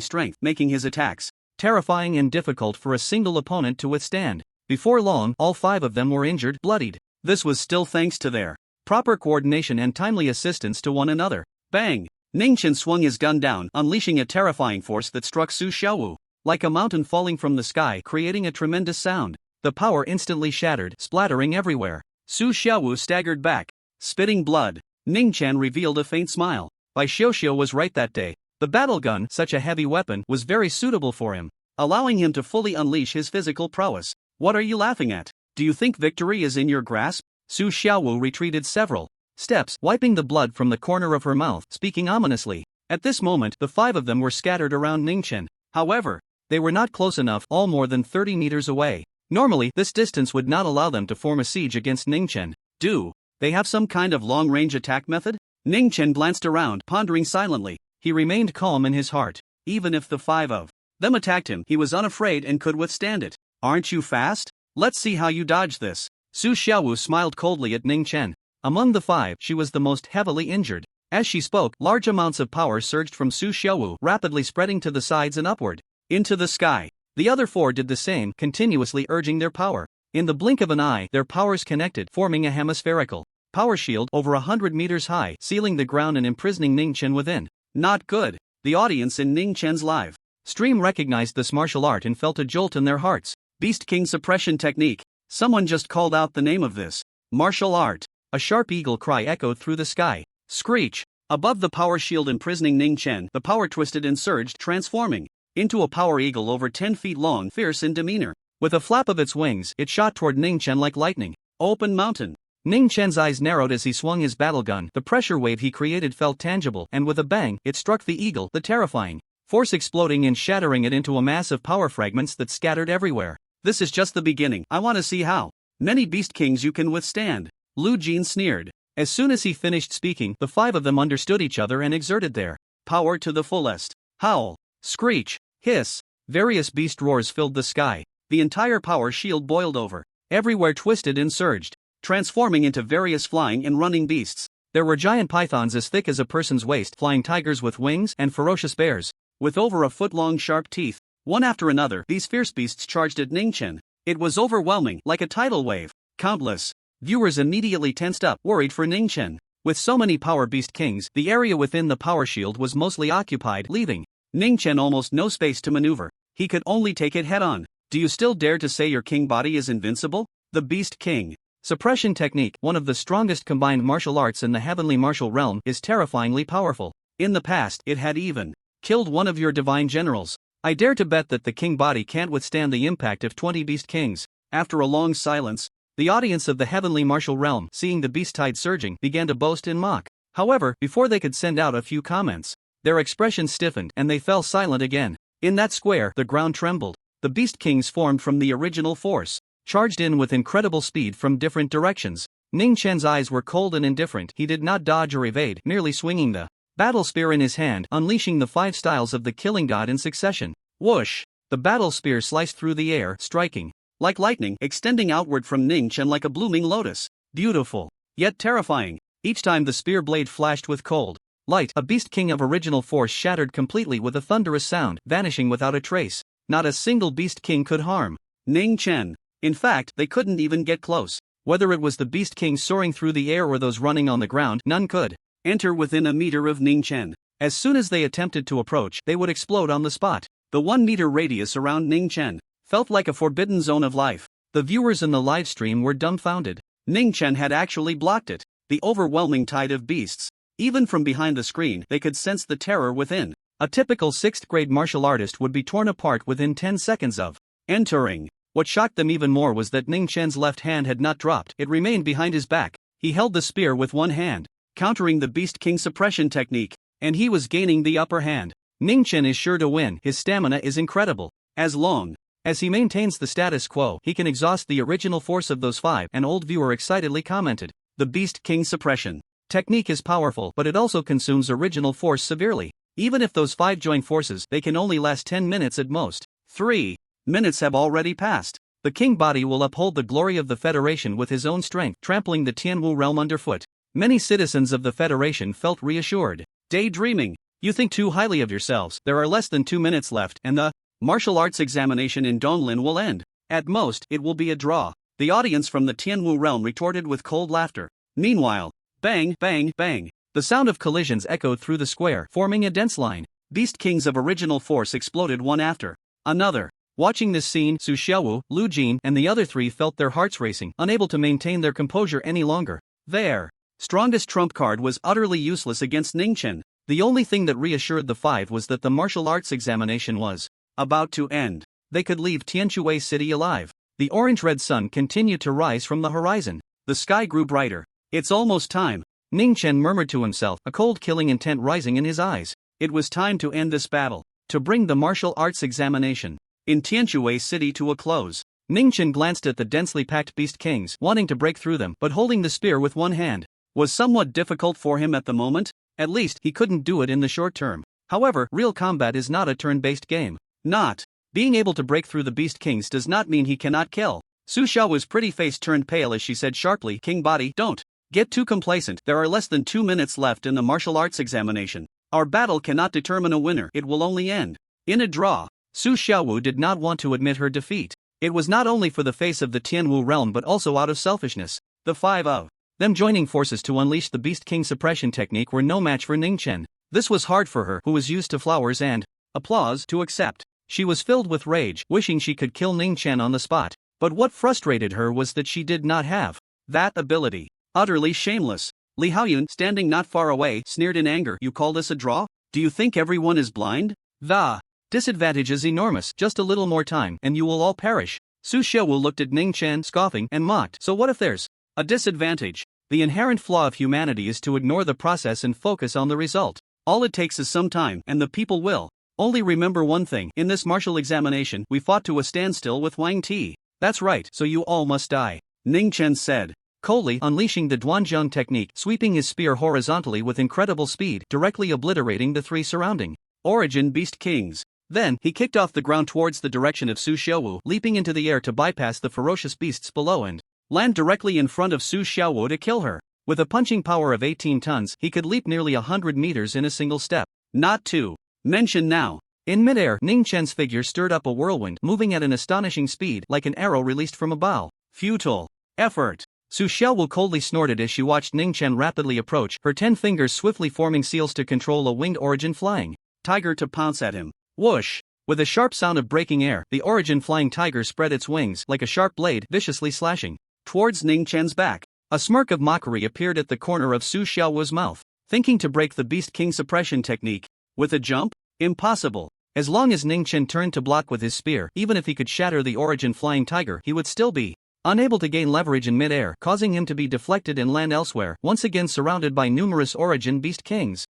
strength, making his attacks terrifying and difficult for a single opponent to withstand. Before long, all 5 of them were injured, bloodied. This was still thanks to their proper coordination and timely assistance to one another. Bang! Ningchen swung his gun down, unleashing a terrifying force that struck Su Xiaowu like a mountain falling from the sky, creating a tremendous sound. The power instantly shattered, splattering everywhere. Su Xiaowu staggered back, spitting blood. Ningchen revealed a faint smile. Bai Xiuxiu was right that day. The battle gun, such a heavy weapon, was very suitable for him, allowing him to fully unleash his physical prowess. What are you laughing at? Do you think victory is in your grasp? Su Xiaowu retreated several steps, wiping the blood from the corner of her mouth, speaking ominously. At this moment, the 5 of them were scattered around Ningchen. However, they were not close enough, all more than 30 meters away. Normally, this distance would not allow them to form a siege against Ningchen. Do they have some kind of long-range attack method? Ningchen glanced around, pondering silently. He remained calm in his heart. Even if the 5 of them attacked him, he was unafraid and could withstand it. Aren't you fast? Let's see how you dodge this. Su Xiaowu smiled coldly at Ningchen. Among the 5, she was the most heavily injured. As she spoke, large amounts of power surged from Su Xiaowu, rapidly spreading to the sides and upward into the sky. The other 4 did the same, continuously urging their power. In the blink of an eye, their powers connected, forming a hemispherical power shield over 100 meters high, sealing the ground and imprisoning Ningchen within. Not good. The audience in Ningchen's live stream recognized this martial art and felt a jolt in their hearts. Beast King suppression technique. Someone just called out the name of this martial art. A sharp eagle cry echoed through the sky. Screech. Above the power shield imprisoning Ningchen, the power twisted and surged, transforming into a power eagle over 10 feet long, fierce in demeanor. With a flap of its wings, it shot toward Ningchen like lightning. Open mountain. Ningchen's eyes narrowed as he swung his battle gun. The pressure wave he created felt tangible, and with a bang, it struck the eagle, the terrifying force exploding and shattering it into a mass of power fragments that scattered everywhere. This is just the beginning. I want to see how many Beast Kings you can withstand. Lu Jin sneered. As soon as he finished speaking, the 5 of them understood each other and exerted their power to the fullest. Howl. Screech. Hiss. Various beast roars filled the sky. The entire power shield boiled over. Everywhere twisted and surged, transforming into various flying and running beasts. There were giant pythons as thick as a person's waist, flying tigers with wings, and ferocious bears with over a foot-long sharp teeth. One after another, these fierce beasts charged at Ningchen. It was overwhelming, like a tidal wave. Countless viewers immediately tensed up, worried for Ningchen. With so many power beast kings, the area within the power shield was mostly occupied, leaving Ningchen almost no space to maneuver. He could only take it head-on. Do you still dare to say your king body is invincible? The Beast King suppression technique, one of the strongest combined martial arts in the heavenly martial realm, is terrifyingly powerful. In the past, it had even killed one of your divine generals. I dare to bet that the king body can't withstand the impact of 20 Beast Kings. After a long silence, the audience of the heavenly martial realm, seeing the beast tide surging, began to boast and mock. However, before they could send out a few comments, their expressions stiffened and they fell silent again. In that square, the ground trembled. The Beast Kings formed from the original force, charged in with incredible speed from different directions. Ningchen's eyes were cold and indifferent. He did not dodge or evade, merely swinging the battle spear in his hand, unleashing the 5 styles of the killing god in succession. Whoosh! The battle spear sliced through the air, striking like lightning, extending outward from Ningchen like a blooming lotus. Beautiful, yet terrifying. Each time the spear blade flashed with cold light, a Beast King of original force shattered completely with a thunderous sound, vanishing without a trace. Not a single Beast King could harm Ningchen. In fact, they couldn't even get close. Whether it was the Beast King soaring through the air or those running on the ground, none could enter within a meter of Ningchen. As soon as they attempted to approach, they would explode on the spot. The 1-meter radius around Ningchen felt like a forbidden zone of life. The viewers in the live stream were dumbfounded. Ningchen had actually blocked it. The overwhelming tide of beasts. Even from behind the screen, they could sense the terror within. A typical 6th-grade martial artist would be torn apart within 10 seconds of entering. What shocked them even more was that Ningchen's left hand had not dropped, it remained behind his back. He held the spear with one hand, countering the Beast King suppression technique, and he was gaining the upper hand. Ningchen is sure to win, his stamina is incredible. As long as he maintains the status quo, he can exhaust the original force of those 5, an old viewer excitedly commented. The Beast King suppression technique is powerful, but it also consumes original force severely. Even if those 5 join forces, they can only last 10 minutes at most. 3 minutes have already passed. The king body will uphold the glory of the Federation with his own strength, trampling the Tianwu realm underfoot. Many citizens of the Federation felt reassured. Daydreaming. You think too highly of yourselves. There are less than 2 minutes left, and the martial arts examination in Donglin will end. At most, it will be a draw. The audience from the Tianwu realm retorted with cold laughter. Meanwhile, bang, bang, bang. The sound of collisions echoed through the square, forming a dense line. Beast Kings of original force exploded one after another. Watching this scene, Su Xiaowu, Lu Jin, and the other three felt their hearts racing, unable to maintain their composure any longer. Their strongest trump card was utterly useless against Ning Chen. The only thing that reassured the five was that the martial arts examination was about to end. They could leave Tianshui City alive. The orange-red sun continued to rise from the horizon. The sky grew brighter. It's almost time. Ning Chen murmured to himself, a cold killing intent rising in his eyes. It was time to end this battle. To bring the martial arts examination in Tianshui City to a close. Ning Chen glanced at the densely packed Beast Kings, wanting to break through them, but holding the spear with one hand was somewhat difficult for him at the moment. At least, he couldn't do it in the short term. However, real combat is not a turn-based game. Not being able to break through the Beast Kings does not mean he cannot kill. Su Xiao's pretty face turned pale as she said sharply, King Body, don't get too complacent. There are less than 2 minutes left in the martial arts examination. Our battle cannot determine a winner, it will only end in a draw. Su Xiaowu did not want to admit her defeat. It was not only for the face of the Tianwu realm but also out of selfishness. The five of them joining forces to unleash the Beast King suppression technique were no match for Ning Chen. This was hard for her, who was used to flowers and applause, to accept. She was filled with rage, wishing she could kill Ning Chen on the spot. But what frustrated her was that she did not have that ability. Utterly shameless. Li Haoyun, standing not far away, sneered in anger. You call this a draw? Do you think everyone is blind? The disadvantage is enormous. Just a little more time, and you will all perish. Su Xiaowu looked at Ning Chen, scoffing, and mocked. So what if there's a disadvantage? The inherent flaw of humanity is to ignore the process and focus on the result. All it takes is some time, and the people will only remember one thing. In this martial examination, we fought to a standstill with Wang Ti. That's right, so you all must die, Ning Chen said coldly, unleashing the Duanzhang technique, sweeping his spear horizontally with incredible speed, directly obliterating the three surrounding origin Beast Kings. Then, he kicked off the ground towards the direction of Su Xiaowu, leaping into the air to bypass the ferocious beasts below and land directly in front of Su Xiaowu to kill her. With a punching power of 18 tons, he could leap nearly 100 meters in a single step. Not to mention now. In midair, Ning Chen's figure stirred up a whirlwind, moving at an astonishing speed, like an arrow released from a bow. Futile effort. Su Xiaowu coldly snorted as she watched Ning Chen rapidly approach, her 10 fingers swiftly forming seals to control a winged origin flying tiger to pounce at him. Whoosh! With a sharp sound of breaking air, the origin flying tiger spread its wings like a sharp blade, viciously slashing towards Ning Chen's back. A smirk of mockery appeared at the corner of Su Xiaowu's mouth. Thinking to break the Beast King suppression technique with a jump? Impossible. As long as Ning Chen turned to block with his spear, even if he could shatter the origin flying tiger, he would still be unable to gain leverage in midair, causing him to be deflected and land elsewhere, once again surrounded by numerous origin Beast Kings.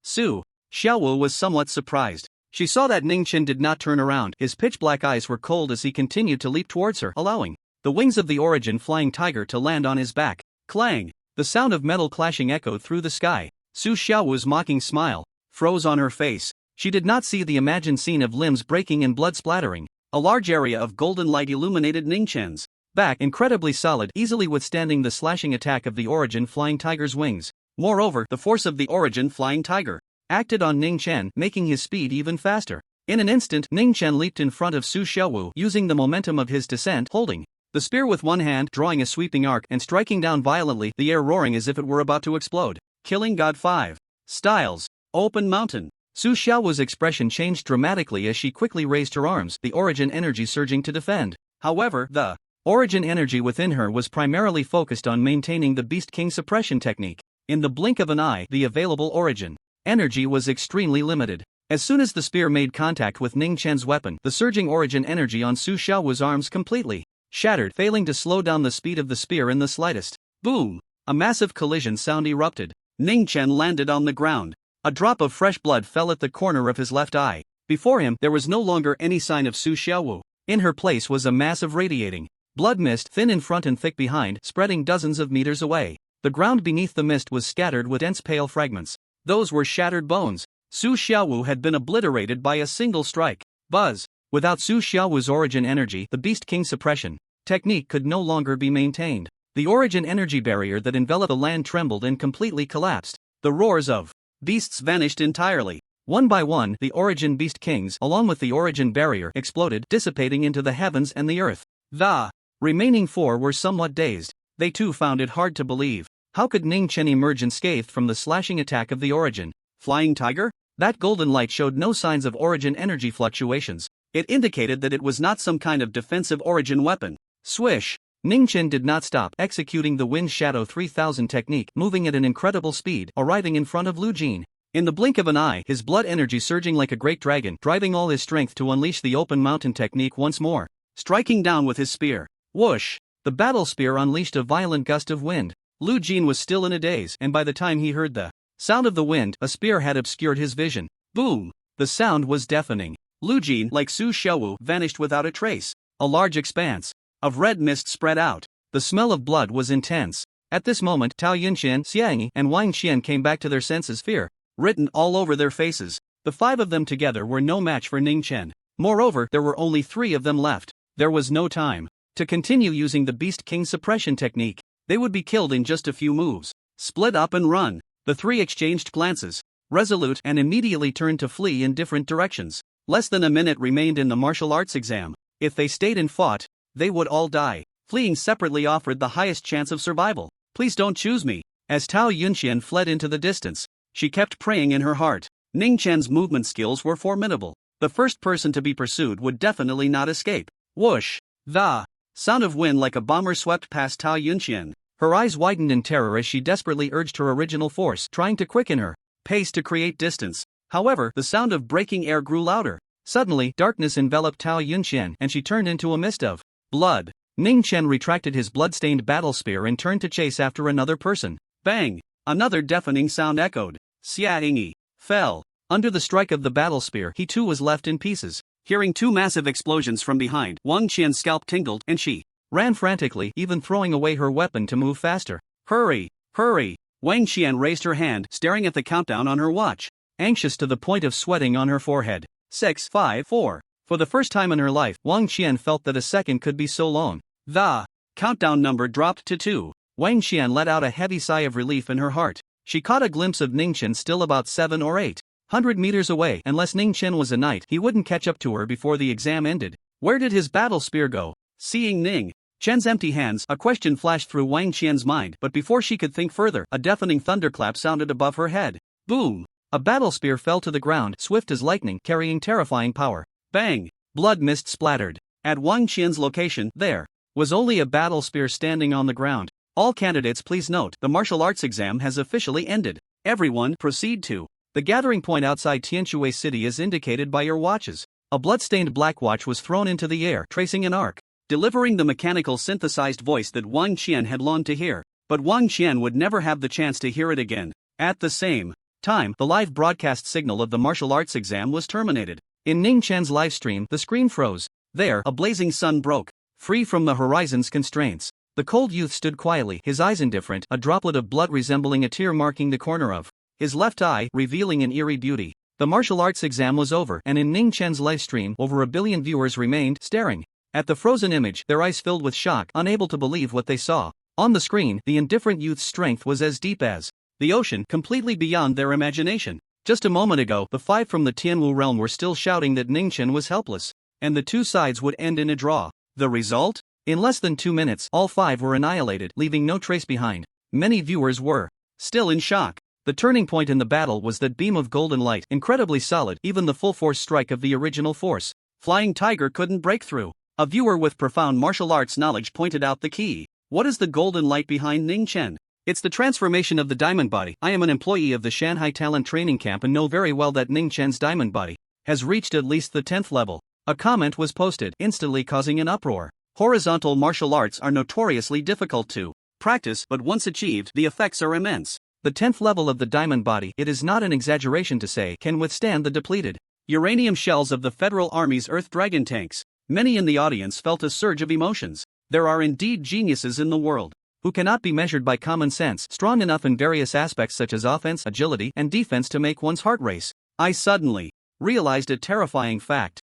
Su Xiaowu was somewhat surprised. She saw that Ning Chen did not turn around. His pitch-black eyes were cold as he continued to leap towards her, allowing the wings of the origin flying tiger to land on his back. Clang! The sound of metal clashing echoed through the sky. Su Xiaowu's mocking smile froze on her face. She did not see the imagined scene of limbs breaking and blood splattering. A large area of golden light illuminated Ning Chen's back, incredibly solid, easily withstanding the slashing attack of the origin flying tiger's wings. Moreover, the force of the origin flying tiger acted on Ning Chen, making his speed even faster. In an instant, Ning Chen leaped in front of Su Xiaowu, using the momentum of his descent, holding the spear with one hand, drawing a sweeping arc, and striking down violently, the air roaring as if it were about to explode. Killing God 5 Styles. Open Mountain. Su Xiaowu's expression changed dramatically as she quickly raised her arms, the origin energy surging to defend. However, the origin energy within her was primarily focused on maintaining the Beast King suppression technique. In the blink of an eye, the available origin energy was extremely limited. As soon as the spear made contact with Ning Chen's weapon, the surging origin energy on Su Xiaowu's arms completely shattered, failing to slow down the speed of the spear in the slightest. Boom! A massive collision sound erupted. Ning Chen landed on the ground. A drop of fresh blood fell at the corner of his left eye. Before him, there was no longer any sign of Su Xiaowu. In her place was a mass of radiating blood mist, thin in front and thick behind, spreading dozens of meters away. The ground beneath the mist was scattered with dense pale fragments. Those were shattered bones. Su Xiaowu had been obliterated by a single strike. Buzz! Without Su Xiaowu's origin energy, the Beast King suppression technique could no longer be maintained. The origin energy barrier that enveloped the land trembled and completely collapsed. The roars of beasts vanished entirely. One by one, the Origin Beast Kings, along with the Origin Barrier, exploded, dissipating into the heavens and the earth. The remaining 4 were somewhat dazed. They too found it hard to believe. How could Ning Chen emerge unscathed from the slashing attack of the Origin? Flying Tiger? That golden light showed no signs of Origin energy fluctuations. It indicated that it was not some kind of defensive Origin weapon. Swish! Ning Chen did not stop executing the Wind Shadow 3000 technique, moving at an incredible speed, arriving in front of Lu Jin. In the blink of an eye, his blood energy surging like a great dragon, driving all his strength to unleash the open mountain technique once more. Striking down with his spear. Whoosh! The battle spear unleashed a violent gust of wind. Lu Jin was still in a daze, and by the time he heard the sound of the wind, a spear had obscured his vision. Boom! The sound was deafening. Lu Jin, like Su Xiaowu, vanished without a trace. A large expanse of red mist spread out. The smell of blood was intense. At this moment, Tao Yunxian, Xiangyi, and Wang Xian came back to their senses, fear written all over their faces. The 5 of them together were no match for Ning Chen. Moreover, there were only 3 of them left. There was no time to continue using the Beast King suppression technique. They would be killed in just a few moves. Split up and run. The 3 exchanged glances, resolute, and immediately turned to flee in different directions. Less than a minute remained in the martial arts exam. If they stayed and fought, they would all die. Fleeing separately offered the highest chance of survival. Please don't choose me. As Tao Yunxian fled into the distance, she kept praying in her heart. Ning Chen's movement skills were formidable. The first person to be pursued would definitely not escape. Whoosh! The sound of wind like a bomber swept past Tao Yunxian. Her eyes widened in terror as she desperately urged her original force, trying to quicken her pace to create distance. However, the sound of breaking air grew louder. Suddenly, darkness enveloped Tao Yunxian and she turned into a mist of blood. Ning Chen retracted his blood-stained battle spear and turned to chase after another person. Bang! Another deafening sound echoed. Xia Yingyi fell. Under the strike of the battle spear, he too was left in pieces. Hearing 2 massive explosions from behind, Wang Qian's scalp tingled and she ran frantically, even throwing away her weapon to move faster. Hurry! Hurry! Wang Qian raised her hand, staring at the countdown on her watch, anxious to the point of sweating on her forehead. 6, 5, 4. For the first time in her life, Wang Qian felt that a second could be so long. The countdown number dropped to 2. Wang Qian let out a heavy sigh of relief in her heart. She caught a glimpse of Ning Chen still about 7 or 800 meters away. Unless Ning Chen was a knight, he wouldn't catch up to her before the exam ended. Where did his battle spear go? Seeing Ning Chen's empty hands, a question flashed through Wang Qian's mind, but before she could think further, a deafening thunderclap sounded above her head. Boom! A battle spear fell to the ground, swift as lightning, carrying terrifying power. Bang! Blood mist splattered. At Wang Qian's location, there was only a battle spear standing on the ground. All candidates, please note, the martial arts exam has officially ended. Everyone, proceed to the gathering point outside Tianshui City as indicated by your watches. A blood-stained black watch was thrown into the air, tracing an arc, delivering the mechanical synthesized voice that Wang Qian had longed to hear. But Wang Qian would never have the chance to hear it again. At the same time, the live broadcast signal of the martial arts exam was terminated. In Ning Chen's live stream, the screen froze. There, a blazing sun broke, free from the horizon's constraints. The cold youth stood quietly, his eyes indifferent, a droplet of blood resembling a tear marking the corner of his left eye, revealing an eerie beauty. The martial arts exam was over, and in Ning Chen's live stream, over 1 billion viewers remained staring at the frozen image, their eyes filled with shock, unable to believe what they saw. On the screen, the indifferent youth's strength was as deep as the ocean, completely beyond their imagination. Just a moment ago, the 5 from the Tianwu realm were still shouting that Ning Chen was helpless, and the 2 sides would end in a draw. The result? In less than 2 minutes, all 5 were annihilated, leaving no trace behind. Many viewers were still in shock. The turning point in the battle was that beam of golden light, incredibly solid, even the full force strike of the original force. Flying Tiger couldn't break through. A viewer with profound martial arts knowledge pointed out the key. What is the golden light behind Ning Chen? It's the transformation of the diamond body. I am an employee of the Shanghai Talent Training Camp and know very well that Ning Chen's diamond body has reached at least the 10th level. A comment was posted, instantly causing an uproar. Horizontal martial arts are notoriously difficult to practice, but once achieved, the effects are immense. The 10th level of the diamond body, it is not an exaggeration to say, can withstand the depleted uranium shells of the Federal Army's Earth Dragon tanks. Many in the audience felt a surge of emotions. There are indeed geniuses in the world who cannot be measured by common sense, strong enough in various aspects such as offense, agility, and defense to make one's heart race. I suddenly realized a terrifying fact.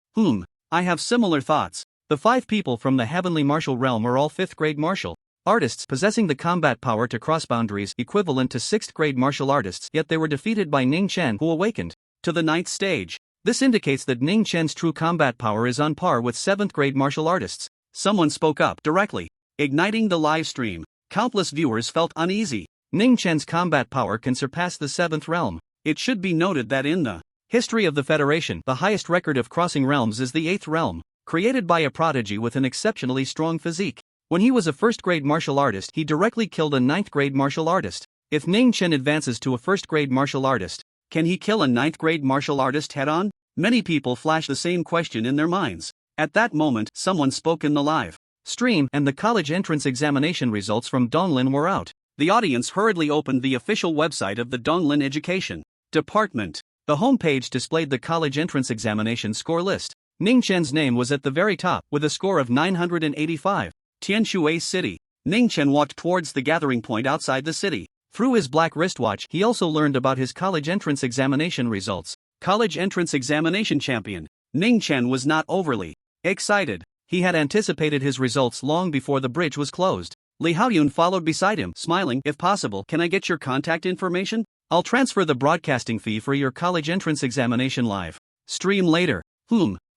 I have similar thoughts. The 5 people from the heavenly martial realm are all 5th grade martial artists possessing the combat power to cross boundaries equivalent to 6th grade martial artists, yet they were defeated by Ning Chen, who awakened to the 9th stage. This indicates that Ning Chen's true combat power is on par with 7th grade martial artists. Someone spoke up directly, igniting the live stream. Countless viewers felt uneasy. Ning Chen's combat power can surpass the 7th realm. It should be noted that in the history of the Federation, the highest record of crossing realms is the 8th realm, created by a prodigy with an exceptionally strong physique. When he was a 1st grade martial artist, he directly killed a 9th grade martial artist. If Ning Chen advances to a 1st grade martial artist, can he kill a 9th grade martial artist head-on? Many people flash the same question in their minds. At that moment, someone spoke in the live stream, and the college entrance examination results from Donglin were out. The audience hurriedly opened the official website of the Donglin Education Department. The homepage displayed the college entrance examination score list. Ning Chen's name was at the very top, with a score of 985. Tianshui City. Ning Chen walked towards the gathering point outside the city. Through his black wristwatch, he also learned about his college entrance examination results. College entrance examination champion. Ning Chen was not overly excited. He had anticipated his results long before the bridge was closed. Li Haoyun followed beside him, smiling. If possible, can I get your contact information? I'll transfer the broadcasting fee for your college entrance examination live stream later.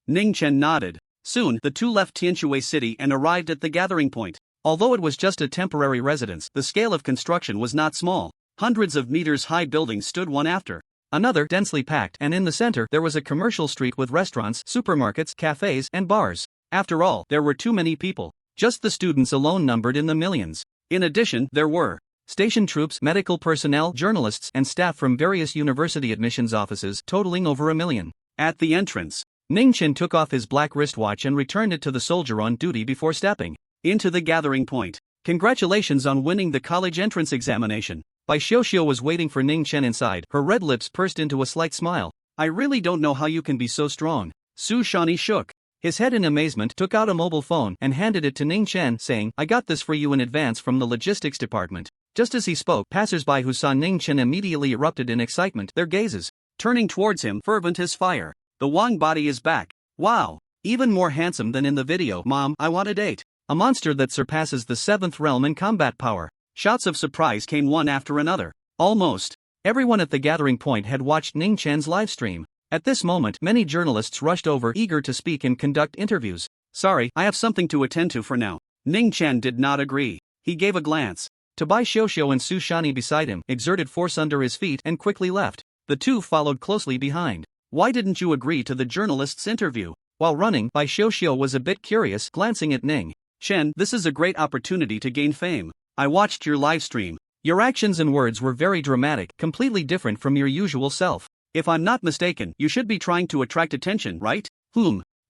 Ning Chen nodded. Soon, the two left Tianshui City and arrived at the gathering point. Although it was just a temporary residence, the scale of construction was not small. Hundreds of meters high buildings stood one after another, densely packed, and in the center there was a commercial street with restaurants, supermarkets, cafes, and bars. After all, there were too many people. Just the students alone numbered in the millions. In addition, there were station troops, medical personnel, journalists, and staff from various university admissions offices, totaling over 1 million. At the entrance, Ning Chen took off his black wristwatch and returned it to the soldier on duty before stepping into the gathering point. Congratulations on winning the college entrance examination. Bai Xiuxiu was waiting for Ning Chen inside, her red lips pursed into a slight smile. I really don't know how you can be so strong. Su Shani shook his head in amazement, took out a mobile phone, and handed it to Ning Chen, saying, I got this for you in advance from the logistics department. Just as he spoke, passers-by who saw Ning Chen immediately erupted in excitement, their gazes turning towards him, fervent as fire. The Wang body is back. Wow! Even more handsome than in the video. Mom, I want a date. A monster that surpasses the 7th realm in combat power. Shouts of surprise came one after another. Almost everyone at the gathering point had watched Ning Chen's livestream. At this moment, many journalists rushed over, eager to speak and conduct interviews. Sorry, I have something to attend to for now. Ning Chen did not agree. He gave a glance to Bai Xiuxiu and Su Shani beside him, exerted force under his feet, and quickly left. The two followed closely behind. Why didn't you agree to the journalist's interview? While running, Bai Xiuxiu was a bit curious, glancing at Ning Chen. This is a great opportunity to gain fame. I watched your live stream. Your actions and words were very dramatic, completely different from your usual self. If I'm not mistaken, you should be trying to attract attention, right?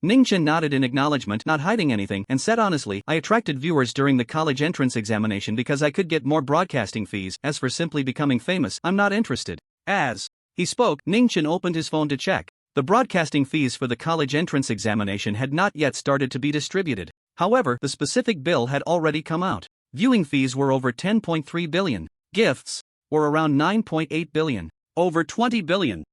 Ning Chen nodded in acknowledgement, not hiding anything, and said honestly, I attracted viewers during the college entrance examination because I could get more broadcasting fees. As for simply becoming famous, I'm not interested. As he spoke, Ning Chen opened his phone to check. The broadcasting fees for the college entrance examination had not yet started to be distributed. However, the specific bill had already come out. Viewing fees were over 10.3 billion. Gifts were around 9.8 billion. Over 20 billion.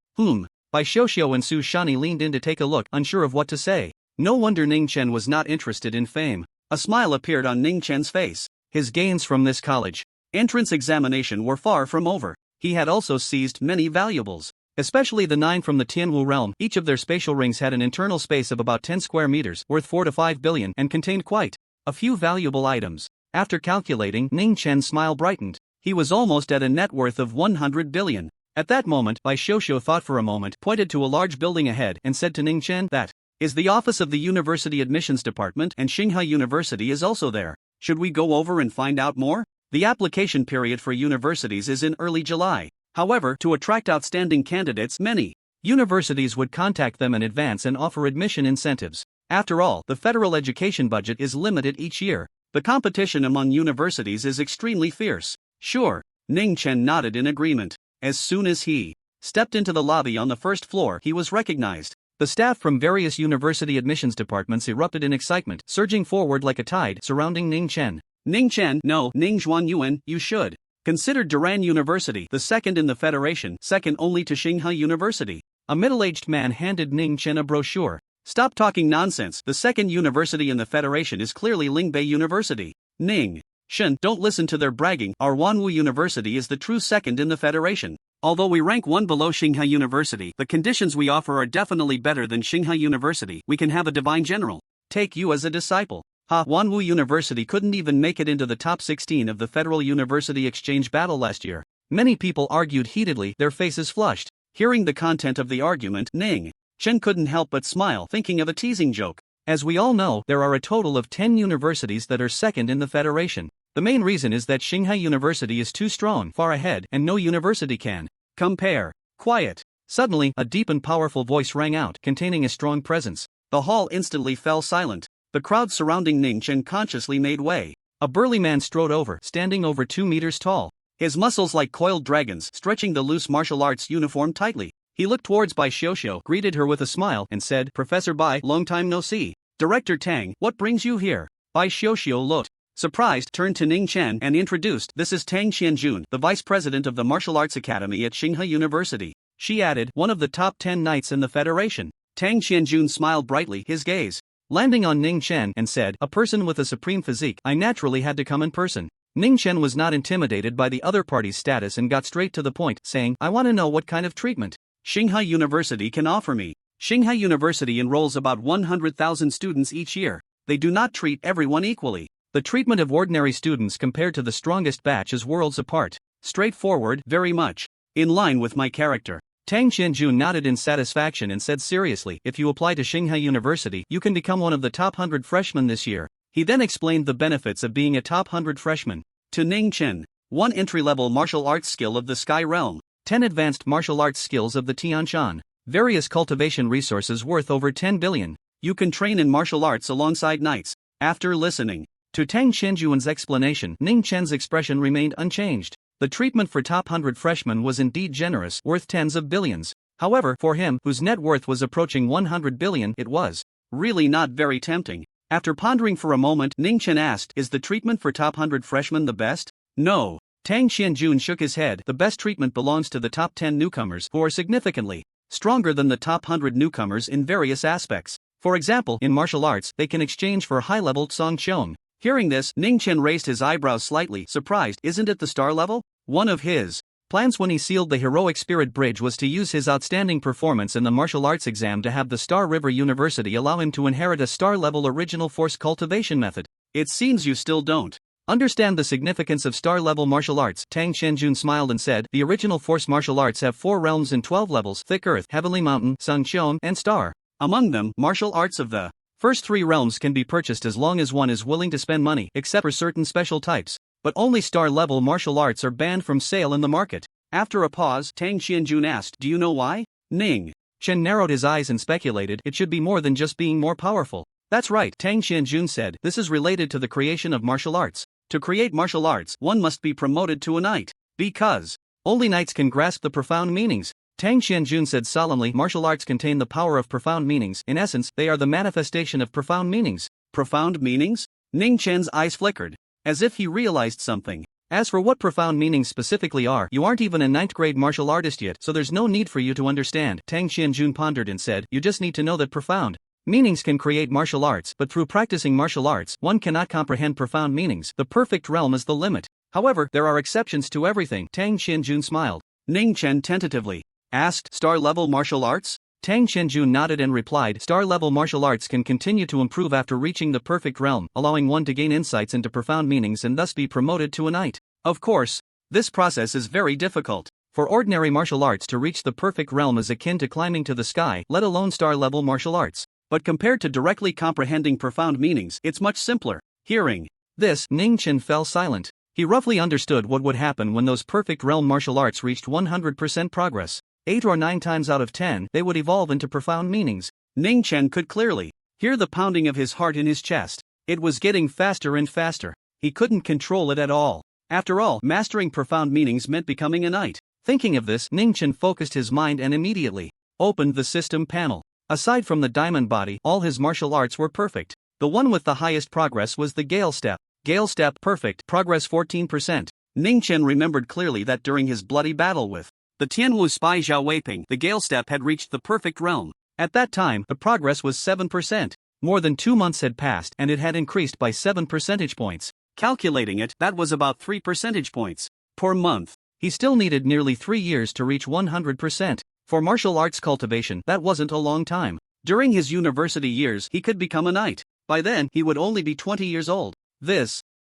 Bai Xiuxiu and Su Shani leaned in to take a look, unsure of what to say. No wonder Ning Chen was not interested in fame. A smile appeared on Ning Chen's face. His gains from this college entrance examination were far from over. He had also seized many valuables, especially the 9 from the Tianwu realm. Each of their spatial rings had an internal space of about 10 square meters, worth 4 to 5 billion, and contained quite a few valuable items. After calculating, Ning Chen's smile brightened. He was almost at a net worth of 100 billion. At that moment, Bai Xiuxiu thought for a moment, pointed to a large building ahead, and said to Ning Chen, that is the office of the University Admissions Department, and Tsinghua University is also there. Should we go over and find out more? The application period for universities is in early July. However, to attract outstanding candidates, many universities would contact them in advance and offer admission incentives. After all, the federal education budget is limited each year. The competition among universities is extremely fierce. Sure. Ning Chen nodded in agreement. As soon as he stepped into the lobby on the first floor, he was recognized. The staff from various university admissions departments erupted in excitement, surging forward like a tide, surrounding Ning Chen. Ning Chen, no, Ning Zhuanyuan, you should consider Duran University, the second in the Federation, second only to Tsinghua University. A middle-aged man handed Ning Chen a brochure. Stop talking nonsense. The second university in the Federation is clearly Lingbei University. Ning Shen, don't listen to their bragging. Our Wanwu University is the true second in the Federation. Although we rank one below Tsinghua University, the conditions we offer are definitely better than Tsinghua University. We can have a divine general. Take you as a disciple. Wanwu University couldn't even make it into the top 16 of the Federal University Exchange Battle last year. Many people argued heatedly, their faces flushed. Hearing the content of the argument, Ning Chen couldn't help but smile, thinking of a teasing joke. As we all know, there are a total of 10 universities that are second in the Federation. The main reason is that Tsinghua University is too strong, far ahead, and no university can compare. Quiet. Suddenly, a deep and powerful voice rang out, containing a strong presence. The hall instantly fell silent. The crowd surrounding Ning Chen consciously made way. A burly man strode over, standing over 2 meters tall. His muscles like coiled dragons, stretching the loose martial arts uniform tightly. He looked towards Bai Xiuxiu, greeted her with a smile, and said, "Professor Bai, long time no see. Director Tang, what brings you here?" Bai Xiuxiu looked surprised, turned to Ning Chen and introduced, "This is Tang Xianjun, the vice president of the Martial Arts Academy at Tsinghua University." She added, "One of the top 10 knights in the Federation." Tang Xianjun smiled brightly, his gaze landing on Ning Chen, and said, "A person with a supreme physique, I naturally had to come in person." Ning Chen was not intimidated by the other party's status and got straight to the point, saying, "I want to know what kind of treatment Tsinghua University can offer me." Tsinghua University enrolls about 100,000 students each year. They do not treat everyone equally. The treatment of ordinary students compared to the strongest batch is worlds apart. Straightforward, very much in line with my character. Tang Xianjun nodded in satisfaction and said seriously, "If you apply to Tsinghua University, you can become one of the top 100 freshmen this year." He then explained the benefits of being a top 100 freshman. To Ning Chen, 1 entry-level martial arts skill of the Sky Realm, 10 advanced martial arts skills of the Tianshan, various cultivation resources worth over 10 billion. You can train in martial arts alongside knights. After listening to Tang Xianjuan's explanation, Ning Chen's expression remained unchanged. The treatment for top 100 freshmen was indeed generous, worth tens of billions. However, for him, whose net worth was approaching 100 billion, it was really not very tempting. After pondering for a moment, Ning Chen asked, "Is the treatment for top 100 freshmen the best?" "No." Tang Xianjun shook his head. "The best treatment belongs to the top 10 newcomers, who are significantly stronger than the top 100 newcomers in various aspects. For example, in martial arts, they can exchange for high-level Song Qiong." Hearing this, Ning Chen raised his eyebrows slightly, surprised. Isn't it the star level? One of his plans when he sealed the Heroic Spirit Bridge was to use his outstanding performance in the martial arts exam to have the Star River University allow him to inherit a star-level original force cultivation method. It seems you still don't understand the significance of star-level martial arts. Tang Xianjun smiled and said, "The original force martial arts have 4 realms and 12 levels: thick earth, heavenly mountain, sun qiong, and star. Among them, martial arts of the first 3 realms can be purchased as long as one is willing to spend money, except for certain special types. But only star-level martial arts are banned from sale in the market." After a pause, Tang Xianjun asked, "Do you know why?" Ning Chen narrowed his eyes and speculated, "It should be more than just being more powerful." "That's right," Tang Xianjun said, "this is related to the creation of martial arts. To create martial arts, one must be promoted to a knight. Because only knights can grasp the profound meanings." Tang Xianjun said solemnly, "Martial arts contain the power of profound meanings. In essence, they are the manifestation of profound meanings." Profound meanings? Ning Chen's eyes flickered, as if he realized something. "As for what profound meanings specifically are, you aren't even a 9th grade martial artist yet, so there's no need for you to understand." Tang Xianjun pondered and said, "You just need to know that profound meanings can create martial arts, but through practicing martial arts, one cannot comprehend profound meanings. The perfect realm is the limit. However, there are exceptions to everything." Tang Xianjun smiled. Ning Chen tentatively asked, "Star-level martial arts?" Tang Xianjun nodded and replied, "Star-level martial arts can continue to improve after reaching the perfect realm, allowing one to gain insights into profound meanings and thus be promoted to a knight. Of course, this process is very difficult. For ordinary martial arts to reach the perfect realm is akin to climbing to the sky, let alone star-level martial arts. But compared to directly comprehending profound meanings, it's much simpler." Hearing this, Ning Chen fell silent. He roughly understood what would happen when those perfect realm martial arts reached 100% progress. 8 or 9 times out of 10, they would evolve into profound meanings. Ning Chen could clearly hear the pounding of his heart in his chest. It was getting faster and faster. He couldn't control it at all. After all, mastering profound meanings meant becoming a knight. Thinking of this, Ning Chen focused his mind and immediately opened the system panel. Aside from the diamond body, all his martial arts were perfect. The one with the highest progress was the Gale Step. Gale Step, perfect, progress 14%. Ning Chen remembered clearly that during his bloody battle with the Tianwu spy Zhao Weiping, the Gale Step had reached the perfect realm. At that time, the progress was 7%. More than 2 months had passed and it had increased by 7 percentage points. Calculating it, that was about 3 percentage points per month. He still needed nearly 3 years to reach 100%. For martial arts cultivation, that wasn't a long time. During his university years, he could become a knight. By then, he would only be 20 years old.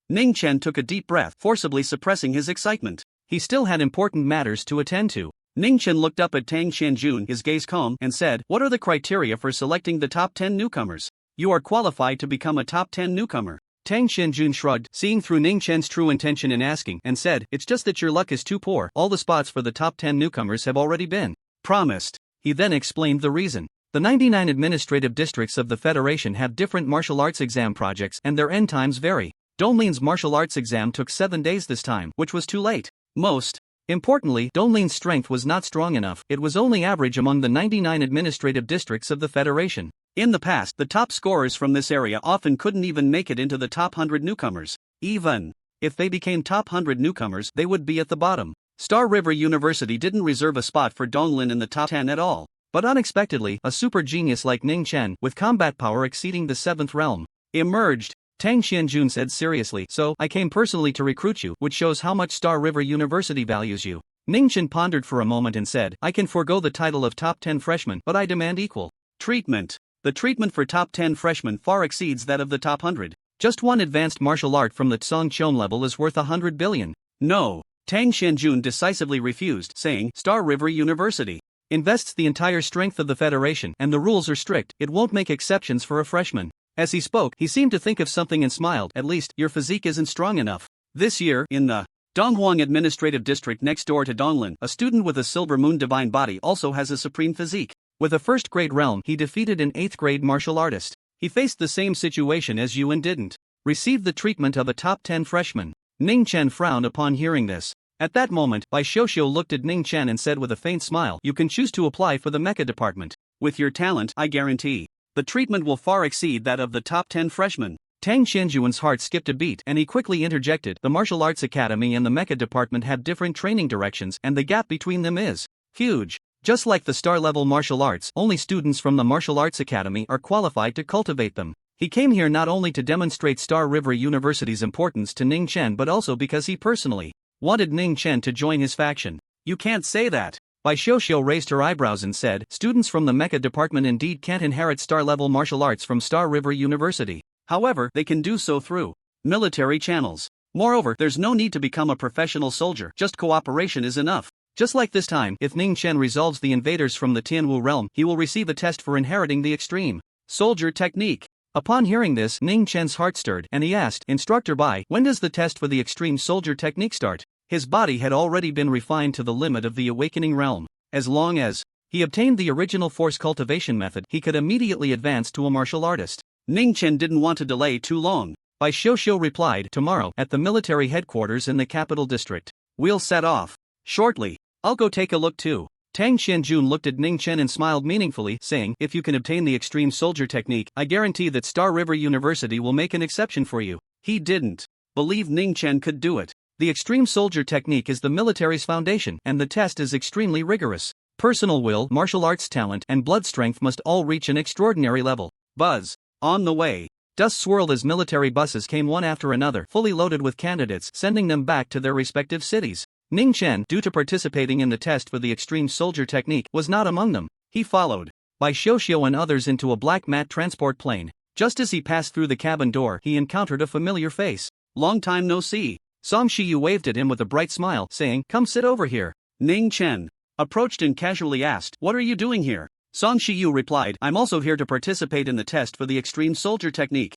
Ning Chen took a deep breath, forcibly suppressing his excitement. He still had important matters to attend to. Ning Chen looked up at Tang Xianjun, his gaze calm, and said, "What are the criteria for selecting the top 10 newcomers? You are qualified to become a top 10 newcomer." Tang Xianjun shrugged, seeing through Ning Chen's true intention in asking, and said, "It's just that your luck is too poor. All the spots for the top 10 newcomers have already been promised." He then explained the reason. The 99 administrative districts of the Federation have different martial arts exam projects, and their end times vary. Donlin's martial arts exam took 7 days this time, which was too late. Most importantly, Donlin's strength was not strong enough. It was only average among the 99 administrative districts of the Federation. In the past, the top scorers from this area often couldn't even make it into the top 100 newcomers. Even if they became top 100 newcomers, they would be at the bottom. Star River University didn't reserve a spot for Donglin in the top 10 at all. But unexpectedly, a super genius like Ning Chen, with combat power exceeding the 7th realm, emerged. Tang Xianjun said seriously, "So, I came personally to recruit you, which shows how much Star River University values you." Ning Chen pondered for a moment and said, "I can forego the title of top 10 freshman, but I demand equal treatment. The treatment for top 10 freshmen far exceeds that of the top 100. Just one advanced martial art from the Tsong Chom level is worth 100 billion. No. Tang Xianjun decisively refused, saying, "Star River University invests the entire strength of the Federation, and the rules are strict. It won't make exceptions for a freshman." As he spoke, he seemed to think of something and smiled. "At least, your physique isn't strong enough." This year, in the Donghuang Administrative District next door to Donglin, a student with a Silver Moon divine body also has a supreme physique. With a first-grade realm, he defeated an 8th-grade martial artist. He faced the same situation as you and didn't receive the treatment of a top 10 freshman. Ning Chen frowned upon hearing this. At that moment, Bai Xiuxiu looked at Ning Chen and said with a faint smile, "You can choose to apply for the mecha department. With your talent, I guarantee the treatment will far exceed that of the top 10 freshmen." Tang Xianjuan's heart skipped a beat, and he quickly interjected, "The martial arts academy and the mecha department have different training directions, and the gap between them is huge. Just like the star-level martial arts, only students from the martial arts academy are qualified to cultivate them." He came here not only to demonstrate Star River University's importance to Ning Chen but also because he personally wanted Ning Chen to join his faction. "You can't say that." Bai Xiuxiu raised her eyebrows and said, "Students from the mecha department indeed can't inherit star-level martial arts from Star River University. However, they can do so through military channels. Moreover, there's no need to become a professional soldier, just cooperation is enough." Just like this time, if Ning Chen resolves the invaders from the Tianwu realm, he will receive a test for inheriting the extreme soldier technique. Upon hearing this, Ning Chen's heart stirred, and he asked, "Instructor Bai, when does the test for the extreme soldier technique start?" His body had already been refined to the limit of the awakening realm. As long as he obtained the original force cultivation method, he could immediately advance to a martial artist. Ning Chen didn't want to delay too long. Bai Xiuxiu replied, "Tomorrow, at the military headquarters in the capital district. We'll set off shortly. I'll go take a look too." Tang Xianjun looked at Ning Chen and smiled meaningfully, saying, "If you can obtain the extreme soldier technique, I guarantee that Star River University will make an exception for you." He didn't believe Ning Chen could do it. The extreme soldier technique is the military's foundation, and the test is extremely rigorous. Personal will, martial arts talent, and blood strength must all reach an extraordinary level. Buzz. On the way. Dust swirled as military buses came one after another, fully loaded with candidates, sending them back to their respective cities. Ning Chen, due to participating in the test for the extreme soldier technique, was not among them. He followed Bai Xiuxiu and others into a black mat transport plane. Just as he passed through the cabin door, he encountered a familiar face. "Long time no see." Song Shiyu waved at him with a bright smile, saying, "Come sit over here." Ning Chen approached and casually asked, "What are you doing here?" Song Shiyu replied, "I'm also here to participate in the test for the extreme soldier technique."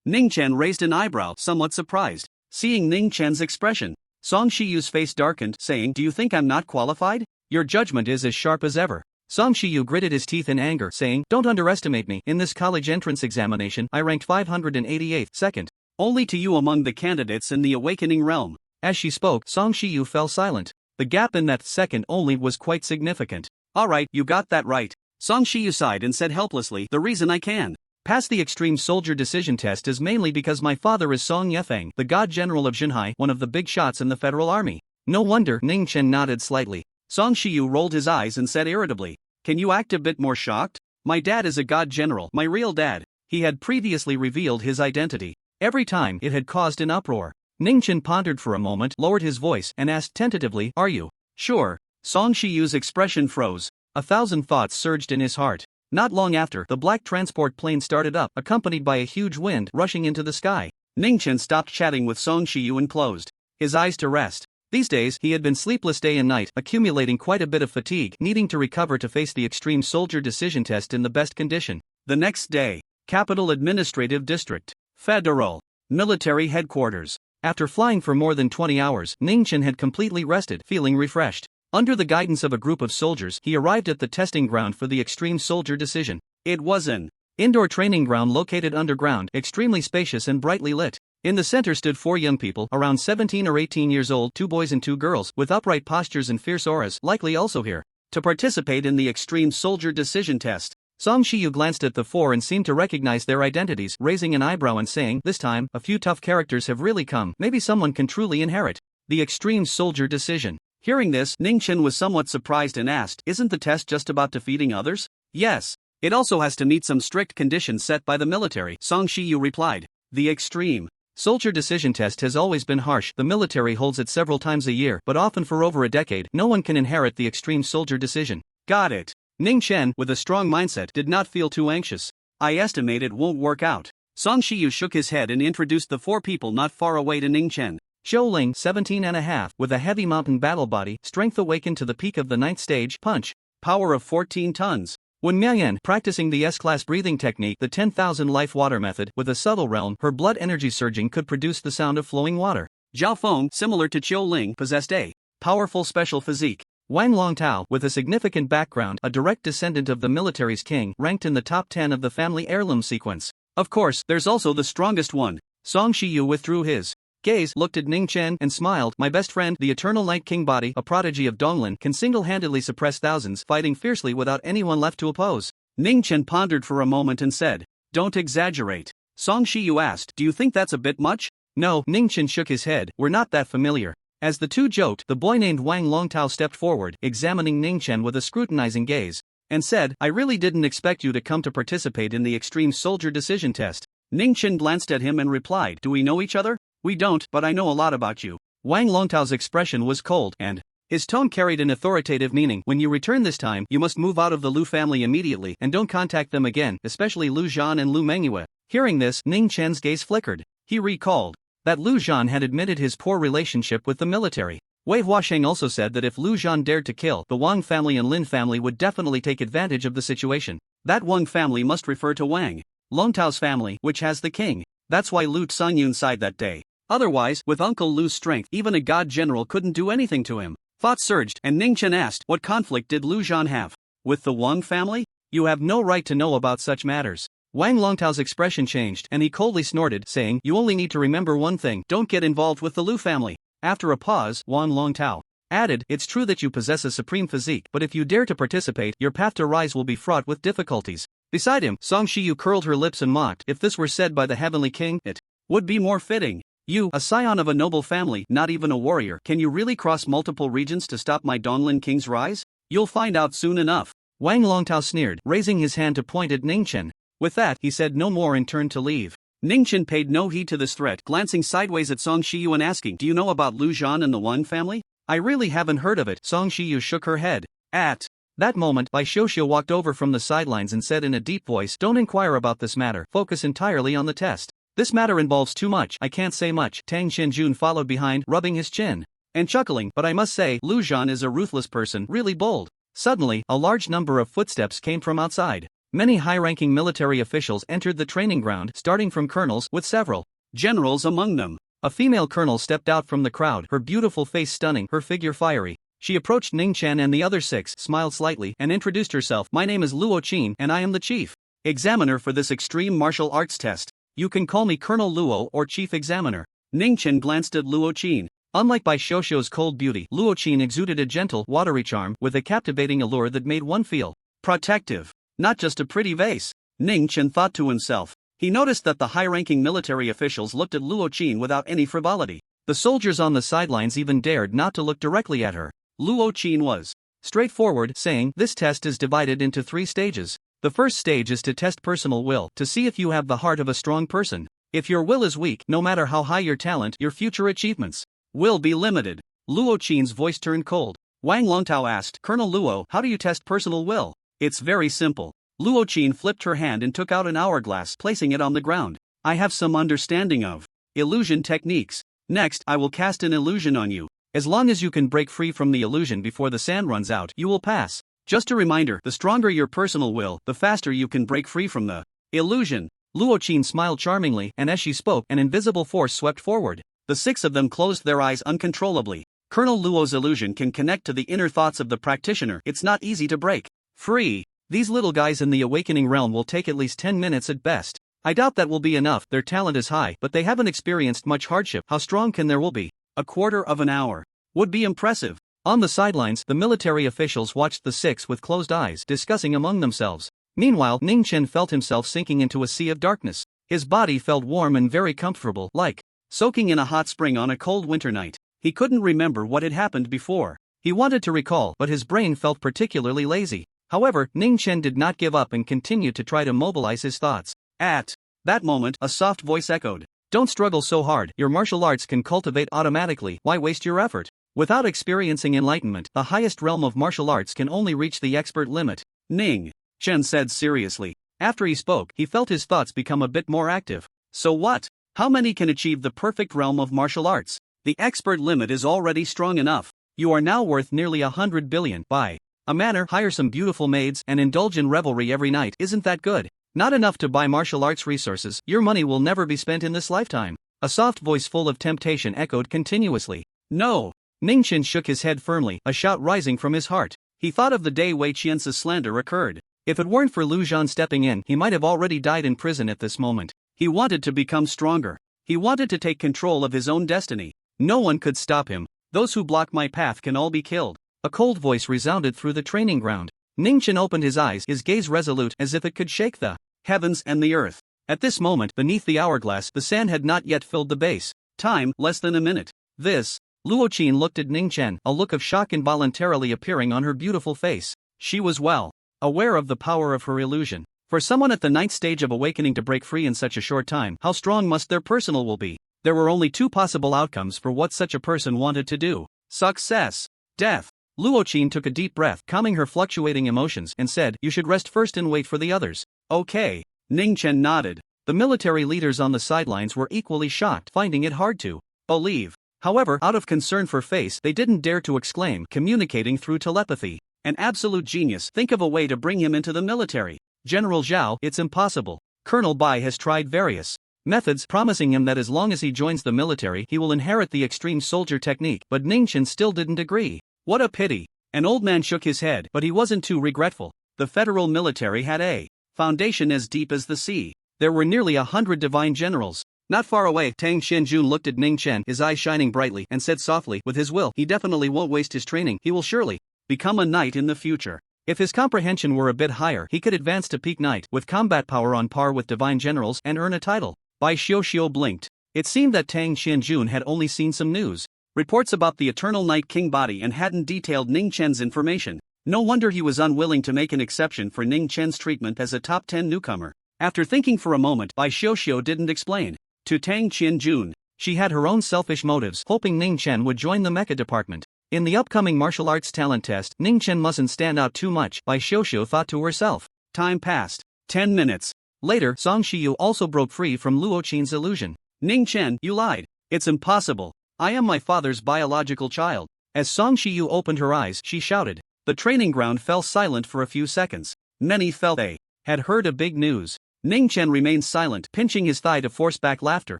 Ning Chen raised an eyebrow, somewhat surprised. Seeing Ning Chen's expression, Song Shiyu's face darkened, saying, "Do you think I'm not qualified? Your judgment is as sharp as ever." Song Shiyu gritted his teeth in anger, saying, "Don't underestimate me. In this college entrance examination, I ranked 588th, second. Only to you among the candidates in the awakening realm." As she spoke, Song Shiyu fell silent. The gap in that second only was quite significant. "Alright, you got that right." Song Shiyu sighed and said helplessly, "The reason I can pass the extreme soldier decision test is mainly because my father is Song Yefeng, the god general of Xinhai, one of the big shots in the federal army." No wonder. Ning Chen nodded slightly. Song Shiyu rolled his eyes and said irritably, "Can you act a bit more shocked? My dad is a god general, my real dad." He had previously revealed his identity. Every time, it had caused an uproar. Ning Chen pondered for a moment, lowered his voice, and asked tentatively, "Are you sure?" Song Shiyu's expression froze. 1,000 thoughts surged in his heart. Not long after, the black transport plane started up, accompanied by a huge wind rushing into the sky. Ning Chen stopped chatting with Song Shiyu and closed his eyes to rest. These days, he had been sleepless day and night, accumulating quite a bit of fatigue, needing to recover to face the extreme soldier decision test in the best condition. The next day, Capital Administrative District, Federal Military Headquarters. After flying for more than 20 hours, Ning Chen had completely rested, feeling refreshed. Under the guidance of a group of soldiers, he arrived at the testing ground for the extreme soldier decision. It was an indoor training ground located underground, extremely spacious and brightly lit. In the center stood 4 young people, around 17 or 18 years old, 2 boys and 2 girls, with upright postures and fierce auras, likely also here to participate in the extreme soldier decision test. Song Shiyu glanced at the 4 and seemed to recognize their identities, raising an eyebrow and saying, "This time, a few tough characters have really come. Maybe someone can truly inherit the extreme soldier decision." Hearing this, Ning Chen was somewhat surprised and asked, "Isn't the test just about defeating others?" "Yes. It also has to meet some strict conditions set by the military," Song Shiyu replied. The extreme soldier decision test has always been harsh. The military holds it several times a year, but often for over a decade. No one can inherit the extreme soldier decision. Got it. Ning Chen, with a strong mindset, did not feel too anxious. "I estimate it won't work out." Song Shiyu shook his head and introduced the 4 people not far away to Ning Chen. Zhou Ling, 17 and a half, with a heavy mountain battle body, strength awakened to the peak of the 9th stage, punch, power of 14 tons. Wen Miayan, practicing the S-class breathing technique, the 10,000 life water method, with a subtle realm, her blood energy surging could produce the sound of flowing water. Zhao Feng, similar to Zhou Ling, possessed a powerful special physique. Wang Longtao, with a significant background, a direct descendant of the military's king, ranked in the top 10 of the family heirloom sequence. Of course, there's also the strongest one. Song Shiyu withdrew his gaze, looked at Ning Chen, and smiled. "My best friend, the Eternal Night King body, a prodigy of Donglin, can single-handedly suppress thousands, fighting fiercely without anyone left to oppose." Ning Chen pondered for a moment and said, "Don't exaggerate." Song Shiyu asked, "Do you think that's a bit much?" "No," Ning Chen shook his head, "we're not that familiar." As the two joked, the boy named Wang Longtao stepped forward, examining Ning Chen with a scrutinizing gaze, and said, "I really didn't expect you to come to participate in the extreme soldier decision test." Ning Chen glanced at him and replied, "Do we know each other?" "We don't, but I know a lot about you." Wang Longtao's expression was cold, and his tone carried an authoritative meaning. "When you return this time, you must move out of the Lu family immediately, and don't contact them again, especially Lu Zhan and Lu Mengyue." Hearing this, Ning Chen's gaze flickered. He recalled that Lu Zhan had admitted his poor relationship with the military. Wei Huasheng also said that if Lu Zhan dared to kill, the Wang family and Lin family would definitely take advantage of the situation. That Wang family must refer to Wang Longtao's family, which has the king. That's why Lu Tsangyun sighed that day. Otherwise, with Uncle Lu's strength, even a god general couldn't do anything to him. Thoughts surged, and Ning Chen asked, "What conflict did Lu Zhan have with the Wang family?" "You have no right to know about such matters." Wang Longtao's expression changed, and he coldly snorted, saying, "You only need to remember one thing: don't get involved with the Lu family." After a pause, Wang Longtao added, "It's true that you possess a supreme physique, but if you dare to participate, your path to rise will be fraught with difficulties." Beside him, Song Shiyu curled her lips and mocked, "If this were said by the heavenly king, it would be more fitting. You, a scion of a noble family, not even a warrior, can you really cross multiple regions to stop my Donglin king's rise? You'll find out soon enough." Wang Longtao sneered, raising his hand to point at Ning Chen. With that, he said no more and turned to leave. Ning Chen paid no heed to this threat, glancing sideways at Song Shiyu and asking, "Do you know about Lu Zhan and the Wang family?" "I really haven't heard of it." Song Shiyu shook her head. At that moment, Bai Xiuxiu walked over from the sidelines and said in a deep voice, "Don't inquire about this matter, focus entirely on the test. This matter involves too much, I can't say much." Tang Xinjun followed behind, rubbing his chin and chuckling, "But I must say, Lu Zhan is a ruthless person, really bold." Suddenly, a large number of footsteps came from outside. Many high-ranking military officials entered the training ground, starting from colonels, with several generals among them. A female colonel stepped out from the crowd, her beautiful face stunning, her figure fiery. She approached Ning Chen and the other 6, smiled slightly, and introduced herself. "My name is Luo Qin, and I am the chief examiner for this extreme martial arts test. You can call me Colonel Luo or Chief Examiner." Ning Chen glanced at Luo Qin. Unlike Bai Xiuxiu's cold beauty, Luo Qin exuded a gentle, watery charm, with a captivating allure that made one feel protective. Not just a pretty vase, Ning Chen thought to himself. He noticed that the high-ranking military officials looked at Luo Qin without any frivolity. The soldiers on the sidelines even dared not to look directly at her. Luo Qin was straightforward, saying, "This test is divided into 3 stages. The first stage is to test personal will, to see if you have the heart of a strong person. If your will is weak, no matter how high your talent, your future achievements will be limited. Luo Qin's voice turned cold. Wang Longtao asked, Colonel Luo, how do you test personal will? It's very simple. Luo Qin flipped her hand and took out an hourglass, placing it on the ground. I have some understanding of illusion techniques. Next, I will cast an illusion on you. As long as you can break free from the illusion before the sand runs out, you will pass. Just a reminder, the stronger your personal will, the faster you can break free from the illusion. Luo Qin smiled charmingly, and as she spoke, an invisible force swept forward. The 6 of them closed their eyes uncontrollably. Colonel Luo's illusion can connect to the inner thoughts of the practitioner. It's not easy to break free. These little guys in the awakening realm will take at least 10 minutes at best. I doubt that will be enough. Their talent is high, but they haven't experienced much hardship. How strong can their will be? A quarter of an hour would be impressive. On the sidelines, the military officials watched the 6 with closed eyes, discussing among themselves. Meanwhile, Ning Chen felt himself sinking into a sea of darkness. His body felt warm and very comfortable, like soaking in a hot spring on a cold winter night. He couldn't remember what had happened before. He wanted to recall, but his brain felt particularly lazy. However, Ning Chen did not give up and continued to try to mobilize his thoughts. At that moment, a soft voice echoed. Don't struggle so hard, your martial arts can cultivate automatically, why waste your effort? Without experiencing enlightenment, the highest realm of martial arts can only reach the expert limit. Ning Chen said seriously. After he spoke, he felt his thoughts become a bit more active. So what? How many can achieve the perfect realm of martial arts? The expert limit is already strong enough. You are now worth nearly 100 billion. Buy a manor, hire some beautiful maids, and indulge in revelry every night. Isn't that good? Not enough to buy martial arts resources. Your money will never be spent in this lifetime. A soft voice full of temptation echoed continuously. No. Ning Chen shook his head firmly, a shout rising from his heart. He thought of the day Wei Qian's slander occurred. If it weren't for Lu Zhan stepping in, he might have already died in prison at this moment. He wanted to become stronger. He wanted to take control of his own destiny. No one could stop him. Those who block my path can all be killed. A cold voice resounded through the training ground. Ning Chen opened his eyes, his gaze resolute as if it could shake the heavens and the earth. At this moment, beneath the hourglass, the sand had not yet filled the base. Time, less than a minute. This. Luo Qin looked at Ning Chen, a look of shock involuntarily appearing on her beautiful face. She was well aware of the power of her illusion. For someone at the 9th stage of awakening to break free in such a short time, how strong must their personal will be? There were only 2 possible outcomes for what such a person wanted to do. Success. Death. Luo Qin took a deep breath, calming her fluctuating emotions, and said, You should rest first and wait for the others. Okay. Ning Chen nodded. The military leaders on the sidelines were equally shocked, finding it hard to believe. However, out of concern for Face, they didn't dare to exclaim, communicating through telepathy. An absolute genius. Think of a way to bring him into the military. General Zhao, it's impossible. Colonel Bai has tried various methods, promising him that as long as he joins the military, he will inherit the extreme soldier technique, but Ning Chen still didn't agree. What a pity. An old man shook his head, but he wasn't too regretful. The federal military had a foundation as deep as the sea. There were nearly 100 divine generals. Not far away, Tang Xianjun looked at Ning Chen, his eyes shining brightly, and said softly, with his will, he definitely won't waste his training. He will surely become a knight in the future. If his comprehension were a bit higher, he could advance to peak knight, with combat power on par with divine generals, and earn a title. Bai Xiu blinked. It seemed that Tang Xianjun had only seen some news reports about the Eternal Night King body and hadn't detailed Ning Chen's information. No wonder he was unwilling to make an exception for Ning Chen's treatment as a top 10 newcomer. After thinking for a moment, Bai Xiu didn't explain to Tang Qianjun. She had her own selfish motives, hoping Ning Chen would join the mecha department. In the upcoming martial arts talent test, Ning Chen mustn't stand out too much, Bai Xiu thought to herself. Time passed. 10 minutes. Later, Song Shiyu also broke free from Luo Qin's illusion. Ning Chen, you lied. It's impossible. I am my father's biological child. As Song Shiyu opened her eyes, she shouted. The training ground fell silent for a few seconds. Many felt they had heard a big news. Ning Chen remained silent, pinching his thigh to force back laughter,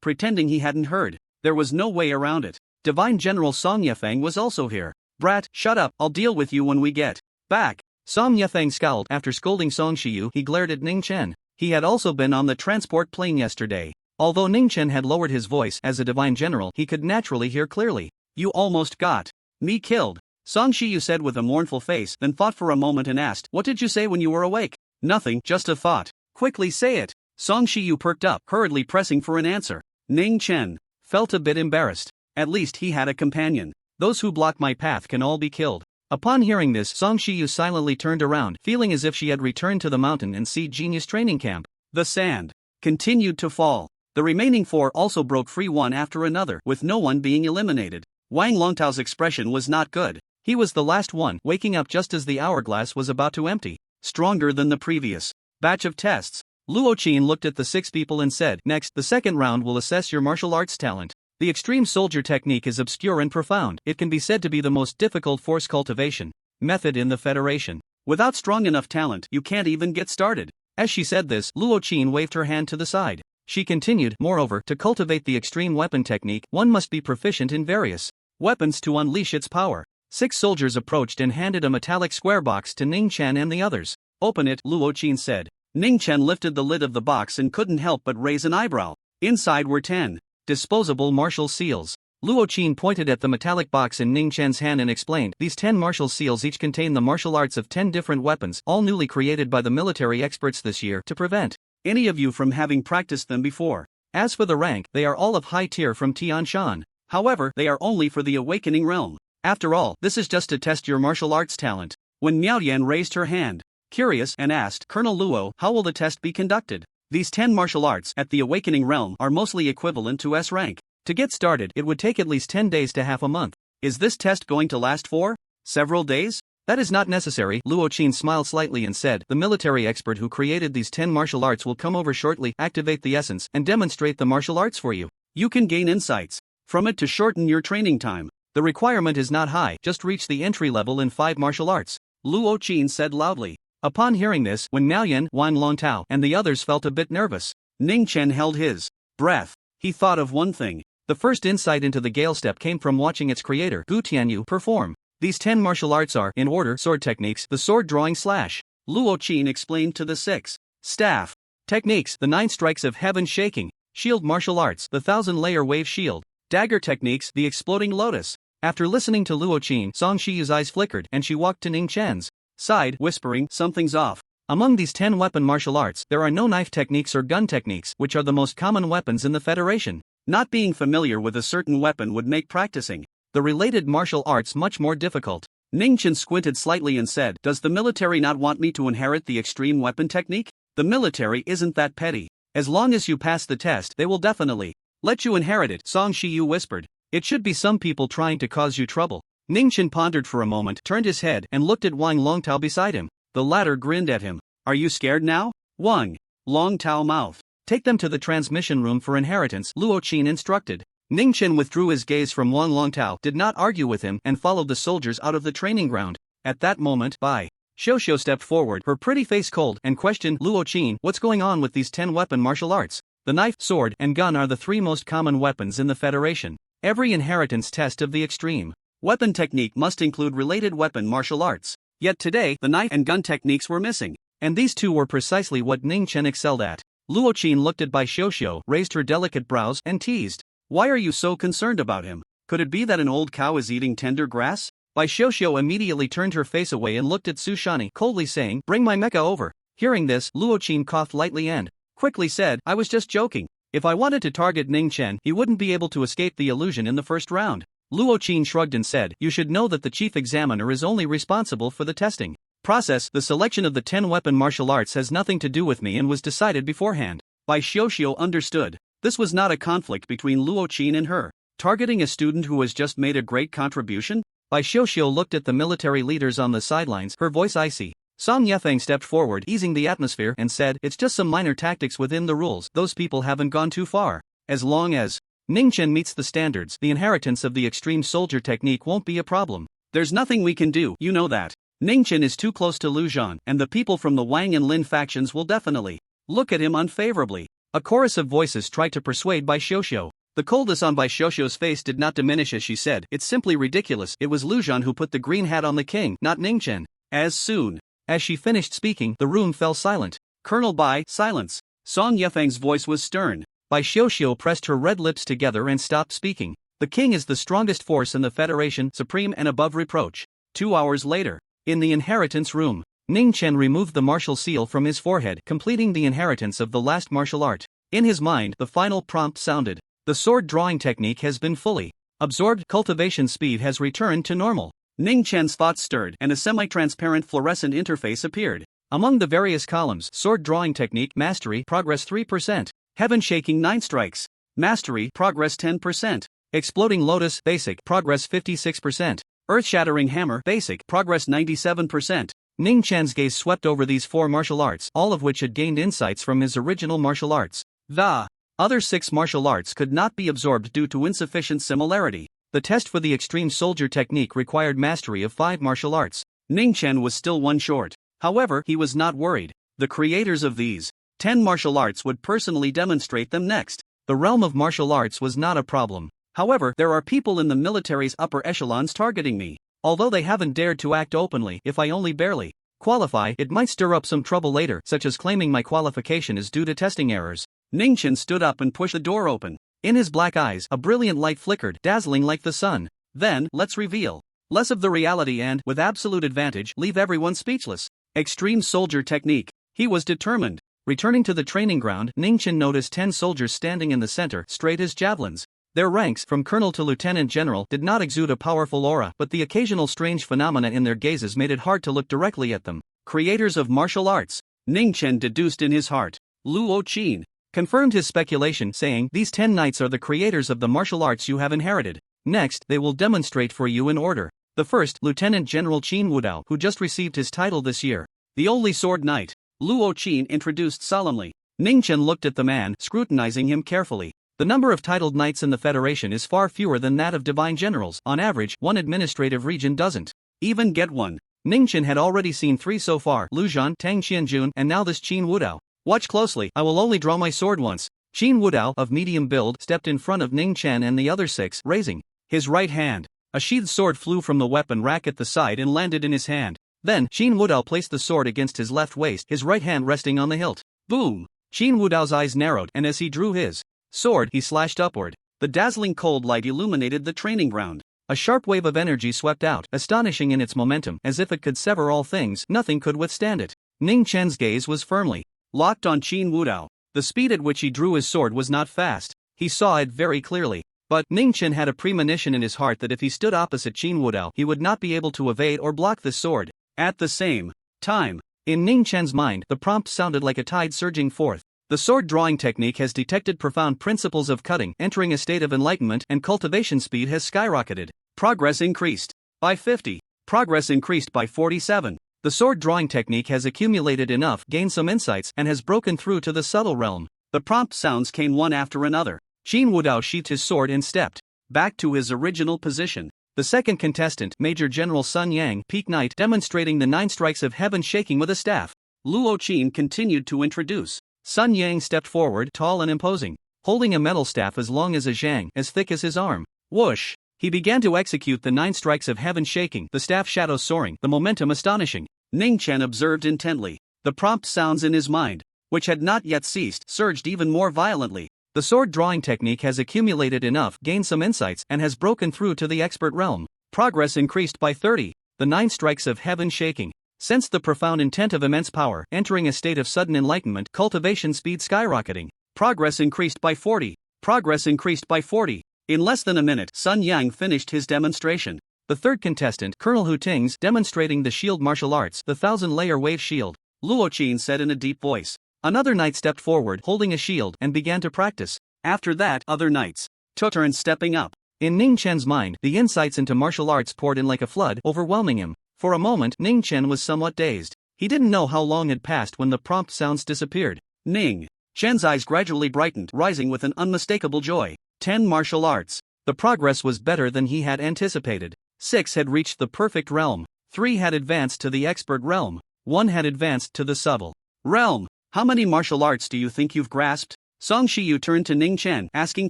pretending he hadn't heard. There was no way around it. Divine General Song Yefeng was also here. Brat, shut up, I'll deal with you when we get back. Song Yefeng scowled. After scolding Song Shiyu, he glared at Ning Chen. He had also been on the transport plane yesterday. Although Ning Chen had lowered his voice as a divine general, he could naturally hear clearly. You almost got me killed, Song Shiyu said with a mournful face, then thought for a moment and asked, What did you say when you were awake? Nothing, just a thought. Quickly say it. Song Shiyu perked up, hurriedly pressing for an answer. Ning Chen felt a bit embarrassed. At least he had a companion. Those who block my path can all be killed. Upon hearing this, Song Shiyu silently turned around, feeling as if she had returned to the mountain and Seed Genius training camp. The sand continued to fall. The remaining 4 also broke free one after another, with no one being eliminated. Wang Longtao's expression was not good. He was the last one, waking up just as the hourglass was about to empty. Stronger than the previous batch of tests. Luo Qin looked at the 6 people and said, "Next, the second round will assess your martial arts talent. The extreme soldier technique is obscure and profound. It can be said to be the most difficult force cultivation method in the Federation. Without strong enough talent, you can't even get started." As she said this, Luo Qin waved her hand to the side. She continued, "Moreover, to cultivate the extreme weapon technique, one must be proficient in various weapons to unleash its power." 6 soldiers approached and handed a metallic square box to Ning Chen and the others. "Open it," Luo Qin said. Ning Chen lifted the lid of the box and couldn't help but raise an eyebrow. Inside were 10 disposable martial seals. Luo Qin pointed at the metallic box in Ning Chen's hand and explained, "These 10 martial seals each contain the martial arts of 10 different weapons, all newly created by the military experts this year to prevent any of you from having practiced them before. As for the rank, they are all of high tier from Tianshan. However, they are only for the awakening realm. After all, this is just to test your martial arts talent." When Miao Yan raised her hand, curious, and asked, "Colonel Luo, how will the test be conducted?" These 10 martial arts at the awakening realm are mostly equivalent to S rank. To get started, it would take at least 10 days to half a month. Is this test going to last for several days? That is not necessary. Luo Qin smiled slightly and said, "The military expert who created these 10 martial arts will come over shortly, activate the essence, and demonstrate the martial arts for you. You can gain insights from it to shorten your training time. The requirement is not high, just reach the entry level in 5 martial arts," Luo Qin said loudly. Upon hearing this, when Miaoyan, Wang Longtao, and the others felt a bit nervous, Ning Chen held his breath. He thought of one thing. The first insight into the Gale Step came from watching its creator, Gu Tianyu, perform. These 10 martial arts are, in order, sword techniques, the sword drawing slash. Luo Qin explained to the 6 staff techniques, the 9 strikes of heaven shaking, shield martial arts, the 1,000-layer wave shield, dagger techniques, the exploding lotus. After listening to Luo Qin, Song Shiyu's eyes flickered and she walked to Ning Chen's side, whispering, "Something's off." Among these 10 weapon martial arts, there are no knife techniques or gun techniques, which are the most common weapons in the Federation. Not being familiar with a certain weapon would make practicing the related martial arts much more difficult. Ning Chen squinted slightly and said, "Does the military not want me to inherit the extreme weapon technique? The military isn't that petty. As long as you pass the test, they will definitely let you inherit it," Song Shiyu whispered. "It should be some people trying to cause you trouble." Ning Chen pondered for a moment, turned his head, and looked at Wang Longtao beside him. The latter grinned at him. "Are you scared now?" Wang Longtao mouthed. "Take them to the transmission room for inheritance," Luo Qin instructed. Ning Chen withdrew his gaze from Wang Longtao, did not argue with him, and followed the soldiers out of the training ground. At that moment, Bai Xiuxiu stepped forward, her pretty face cold, and questioned Luo Qin, "What's going on with these 10 weapon martial arts? The knife, sword, and gun are the 3 most common weapons in the Federation. Every inheritance test of the extreme weapon technique must include related weapon martial arts. Yet today, the knife and gun techniques were missing. And these 2 were precisely what Ning Chen excelled at." Luo Qin looked at Bai Xiuxiu, raised her delicate brows, and teased, "Why are you so concerned about him? Could it be that an old cow is eating tender grass?" Bai Xiuxiu immediately turned her face away and looked at Su Shani, coldly saying, "Bring my mecha over." Hearing this, Luo Qin coughed lightly and quickly said, "I was just joking. If I wanted to target Ning Chen, he wouldn't be able to escape the illusion in the first round." Luo Qin shrugged and said, "You should know that the chief examiner is only responsible for the testing process. The selection of the 10 weapon martial arts has nothing to do with me and was decided beforehand." Bai Xiuxiu understood. This was not a conflict between Luo Qin and her. Targeting a student who has just made a great contribution? Bai Xiuxiu looked at the military leaders on the sidelines, her voice icy. Song Yefeng stepped forward, easing the atmosphere, and said, "It's just some minor tactics within the rules. Those people haven't gone too far. As long as Ning Chen meets the standards, the inheritance of the extreme soldier technique won't be a problem. There's nothing we can do, you know that. Ning Chen is too close to Lu Zhan, and the people from the Wang and Lin factions will definitely look at him unfavorably." A chorus of voices tried to persuade Bai Xiuxiu. The coldness on Bai Xiuxiu's face did not diminish as she said, "It's simply ridiculous. It was Lu Zhan who put the green hat on the king, not Ning Chen." As soon as she finished speaking, the room fell silent. "Colonel Bai, silence." Song Yefeng's voice was stern. Bai Xiuxiu pressed her red lips together and stopped speaking. "The king is the strongest force in the Federation, supreme and above reproach." 2 hours later, in the inheritance room, Ning Chen removed the martial seal from his forehead, completing the inheritance of the last martial art. In his mind, the final prompt sounded. The sword drawing technique has been fully absorbed, cultivation speed has returned to normal. Ning Chen's thoughts stirred, and a semi-transparent fluorescent interface appeared. Among the various columns, sword drawing technique, mastery, progress 3%. Heaven Shaking 9 strikes. Mastery, progress 10%. Exploding Lotus, basic, progress 56%. Earth-Shattering Hammer, basic, progress 97%. Ning Chan's gaze swept over these 4 martial arts, all of which had gained insights from his original martial arts. The other 6 martial arts could not be absorbed due to insufficient similarity. The test for the extreme soldier technique required mastery of 5 martial arts. Ning Chen was still 1 short. However, he was not worried. The creators of these 10 martial arts would personally demonstrate them next. The realm of martial arts was not a problem. However, there are people in the military's upper echelons targeting me. Although they haven't dared to act openly, if I only barely qualify, it might stir up some trouble later, such as claiming my qualification is due to testing errors. Ning Chen stood up and pushed the door open. In his black eyes, a brilliant light flickered, dazzling like the sun. Then, let's reveal less of the reality and, with absolute advantage, leave everyone speechless. Extreme soldier technique. He was determined. Returning to the training ground, Ning Chen noticed 10 soldiers standing in the center, straight as javelins. Their ranks, from colonel to lieutenant general, did not exude a powerful aura, but the occasional strange phenomena in their gazes made it hard to look directly at them. Creators of martial arts. Ning Chen deduced in his heart. Luo Qin confirmed his speculation, saying, "These 10 knights are the creators of the martial arts you have inherited. Next, they will demonstrate for you in order. The first, Lieutenant General Qin Wudao, who just received his title this year. The only sword knight." Luo Qin introduced solemnly. Ning Chen looked at the man, scrutinizing him carefully. The number of titled knights in the Federation is far fewer than that of divine generals. On average, 1 administrative region doesn't even get one. Ning Chen had already seen 3 so far: Lu Zhan, Tang Qianjun, and now this Qin Wudao. Watch closely, I will only draw my sword once. Qin Wudao, of medium build, stepped in front of Ning Chen and the other 6, raising his right hand. A sheathed sword flew from the weapon rack at the side and landed in his hand. Then, Qin Wudao placed the sword against his left waist, his right hand resting on the hilt. Boom! Qin Wudao's eyes narrowed, and as he drew his sword, he slashed upward. The dazzling cold light illuminated the training ground. A sharp wave of energy swept out, astonishing in its momentum, as if it could sever all things. Nothing could withstand it. Ning Chen's gaze was firmly locked on Qin Wudao. The speed at which he drew his sword was not fast. He saw it very clearly. But Ning Chen had a premonition in his heart that if he stood opposite Qin Wudao, he would not be able to evade or block this sword. At the same time, in Ning Chen's mind, the prompt sounded like a tide surging forth. The sword drawing technique has detected profound principles of cutting, entering a state of enlightenment, and cultivation speed has skyrocketed. Progress increased by 50. Progress increased by 47. The sword drawing technique has accumulated enough, gained some insights, and has broken through to the subtle realm. The prompt sounds came one after another. Qin Wudao sheathed his sword and stepped back to his original position. The second contestant, Major General Sun Yang, Peak Knight, demonstrating the 9 strikes of heaven shaking with a staff. Luo Qin continued to introduce. Sun Yang stepped forward, tall and imposing, holding a metal staff as long as a zhang, as thick as his arm. Whoosh! He began to execute the 9 strikes of heaven shaking, the staff shadow soaring, the momentum astonishing. Ning Chen observed intently. The prompt sounds in his mind, which had not yet ceased, surged even more violently. The sword drawing technique has accumulated enough, gained some insights, and has broken through to the expert realm. Progress increased by 30. The 9 strikes of heaven shaking sensed the profound intent of immense power, entering a state of sudden enlightenment, cultivation speed skyrocketing. Progress increased by 40. Progress increased by 40. In less than a minute, Sun Yang finished his demonstration. The third contestant, Colonel Hu Ting's, demonstrating the shield martial arts, the 1,000-layer wave shield. Luo Qin said in a deep voice. Another knight stepped forward, holding a shield, and began to practice. After that, other knights took turns stepping up. In Ning Chen's mind, the insights into martial arts poured in like a flood, overwhelming him. For a moment, Ning Chen was somewhat dazed. He didn't know how long had passed when the prompt sounds disappeared. Ning Chen's eyes gradually brightened, rising with an unmistakable joy. 10 martial arts. The progress was better than he had anticipated. 6 had reached the perfect realm. 3 had advanced to the expert realm. 1 had advanced to the subtle realm. How many martial arts do you think you've grasped? Song Shiyu turned to Ning Chen, asking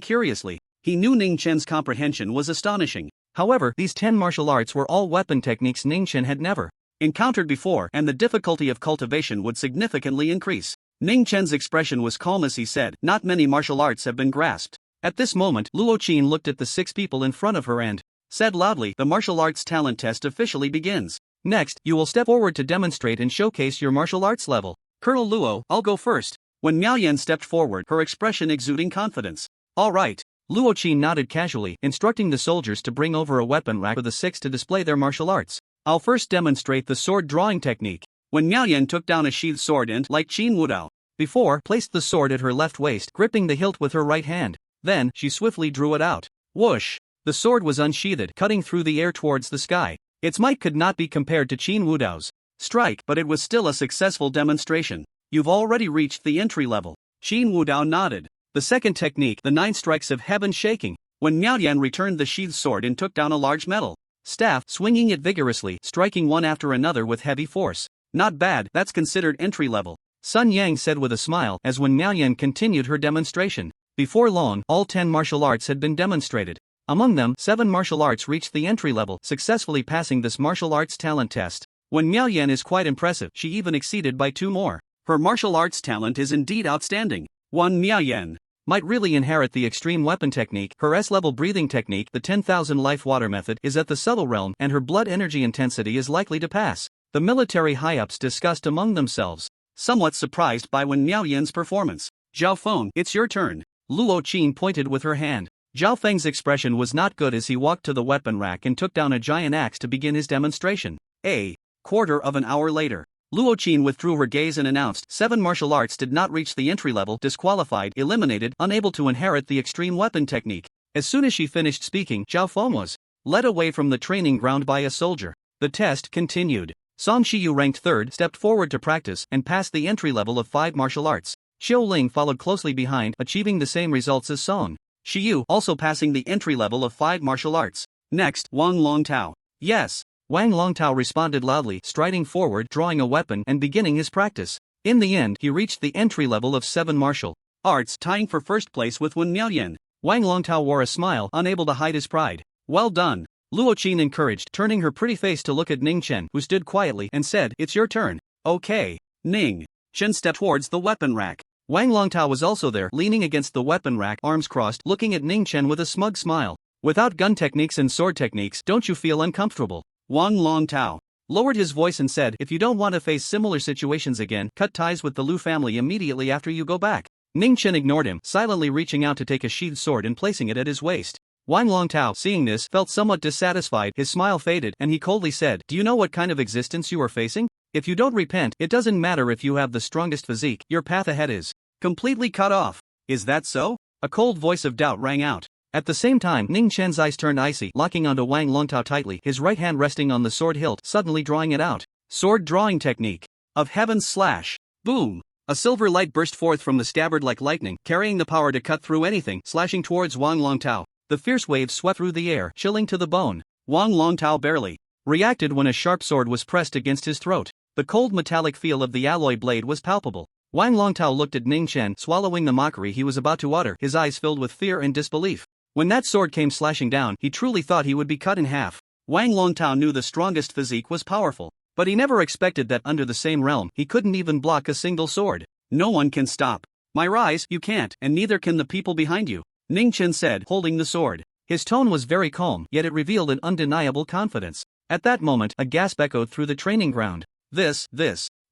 curiously. He knew Ning Chen's comprehension was astonishing. However, these 10 martial arts were all weapon techniques Ning Chen had never encountered before, and the difficulty of cultivation would significantly increase. Ning Chen's expression was calm as he said, "Not many martial arts have been grasped." At this moment, Luo Qin looked at the 6 people in front of her and said loudly, "The martial arts talent test officially begins. Next, you will step forward to demonstrate and showcase your martial arts level." "Colonel Luo, I'll go first." When Miao Yan stepped forward, her expression exuding confidence. "All right." Luo Qin nodded casually, instructing the soldiers to bring over a weapon rack for the 6 to display their martial arts. "I'll first demonstrate the sword drawing technique." When Miao Yan took down a sheathed sword and, like Qin Wudao, Before, placed the sword at her left waist, gripping the hilt with her right hand. Then, she swiftly drew it out. Whoosh! The sword was unsheathed, cutting through the air towards the sky. Its might could not be compared to Qin Wudao's strike, but it was still a successful demonstration. You've already reached the entry level. Qin Wudao nodded. The second technique, the 9 strikes of heaven shaking. When Miao Yan returned the sheathed sword and took down a large metal staff, swinging it vigorously, striking one after another with heavy force. Not bad, that's considered entry level, Sun Yang said with a smile as when Miao Yan continued her demonstration. Before long, all 10 martial arts had been demonstrated. Among them, 7 martial arts reached the entry level, successfully passing this martial arts talent test. When Miao Yan is quite impressive, she even exceeded by 2 more. Her martial arts talent is indeed outstanding. One Miao Yan might really inherit the extreme weapon technique. Her S-level breathing technique, the 10,000 life water method, is at the subtle realm, and her blood energy intensity is likely to pass. The military high-ups discussed among themselves, somewhat surprised by Wen Miaoyan's performance. Zhao Feng, it's your turn. Luo Qin pointed with her hand. Zhao Feng's expression was not good as he walked to the weapon rack and took down a giant axe to begin his demonstration. A quarter of an hour later, Luo Qin withdrew her gaze and announced 7 martial arts did not reach the entry level, disqualified, eliminated, unable to inherit the extreme weapon technique. As soon as she finished speaking, Zhao Feng was led away from the training ground by a soldier. The test continued. Song Shiyu, ranked 3rd, stepped forward to practice and passed the entry level of 5 martial arts. Xiu Ling followed closely behind, achieving the same results as Song Shiyu, also passing the entry level of 5 martial arts. Next, Wang Longtao. Yes. Wang Longtao responded loudly, striding forward, drawing a weapon and beginning his practice. In the end, he reached the entry level of 7 martial arts, tying for first place with Wen Miaoyan. Wang Longtao wore a smile, unable to hide his pride. Well done. Luo Qin encouraged, turning her pretty face to look at Ning Chen, who stood quietly and said, it's your turn. Okay. Ning Chen stepped towards the weapon rack. Wang Longtao was also there, leaning against the weapon rack, arms crossed, looking at Ning Chen with a smug smile. Without gun techniques and sword techniques, don't you feel uncomfortable? Wang Longtao lowered his voice and said, if you don't want to face similar situations again, cut ties with the Lu family immediately after you go back. Ning Chen ignored him, silently reaching out to take a sheathed sword and placing it at his waist. Wang Longtao, seeing this, felt somewhat dissatisfied. His smile faded, and he coldly said, do you know what kind of existence you are facing? If you don't repent, it doesn't matter if you have the strongest physique, your path ahead is completely cut off. Is that so? A cold voice of doubt rang out. At the same time, Ning Chen's eyes turned icy, locking onto Wang Longtao tightly, his right hand resting on the sword hilt, suddenly drawing it out. Sword drawing technique of Heaven's Slash. Boom! A silver light burst forth from the scabbard like lightning, carrying the power to cut through anything, slashing towards Wang Longtao. The fierce waves swept through the air, chilling to the bone. Wang Longtao barely reacted when a sharp sword was pressed against his throat. The cold metallic feel of the alloy blade was palpable. Wang Longtao looked at Ning Chen, swallowing the mockery he was about to utter, his eyes filled with fear and disbelief. When that sword came slashing down, he truly thought he would be cut in half. Wang Longtao knew the strongest physique was powerful, but he never expected that under the same realm, he couldn't even block a single sword. No one can stop my rise, you can't, and neither can the people behind you, Ning Chen said, holding the sword. His tone was very calm, yet it revealed an undeniable confidence. At that moment, a gasp echoed through the training ground. This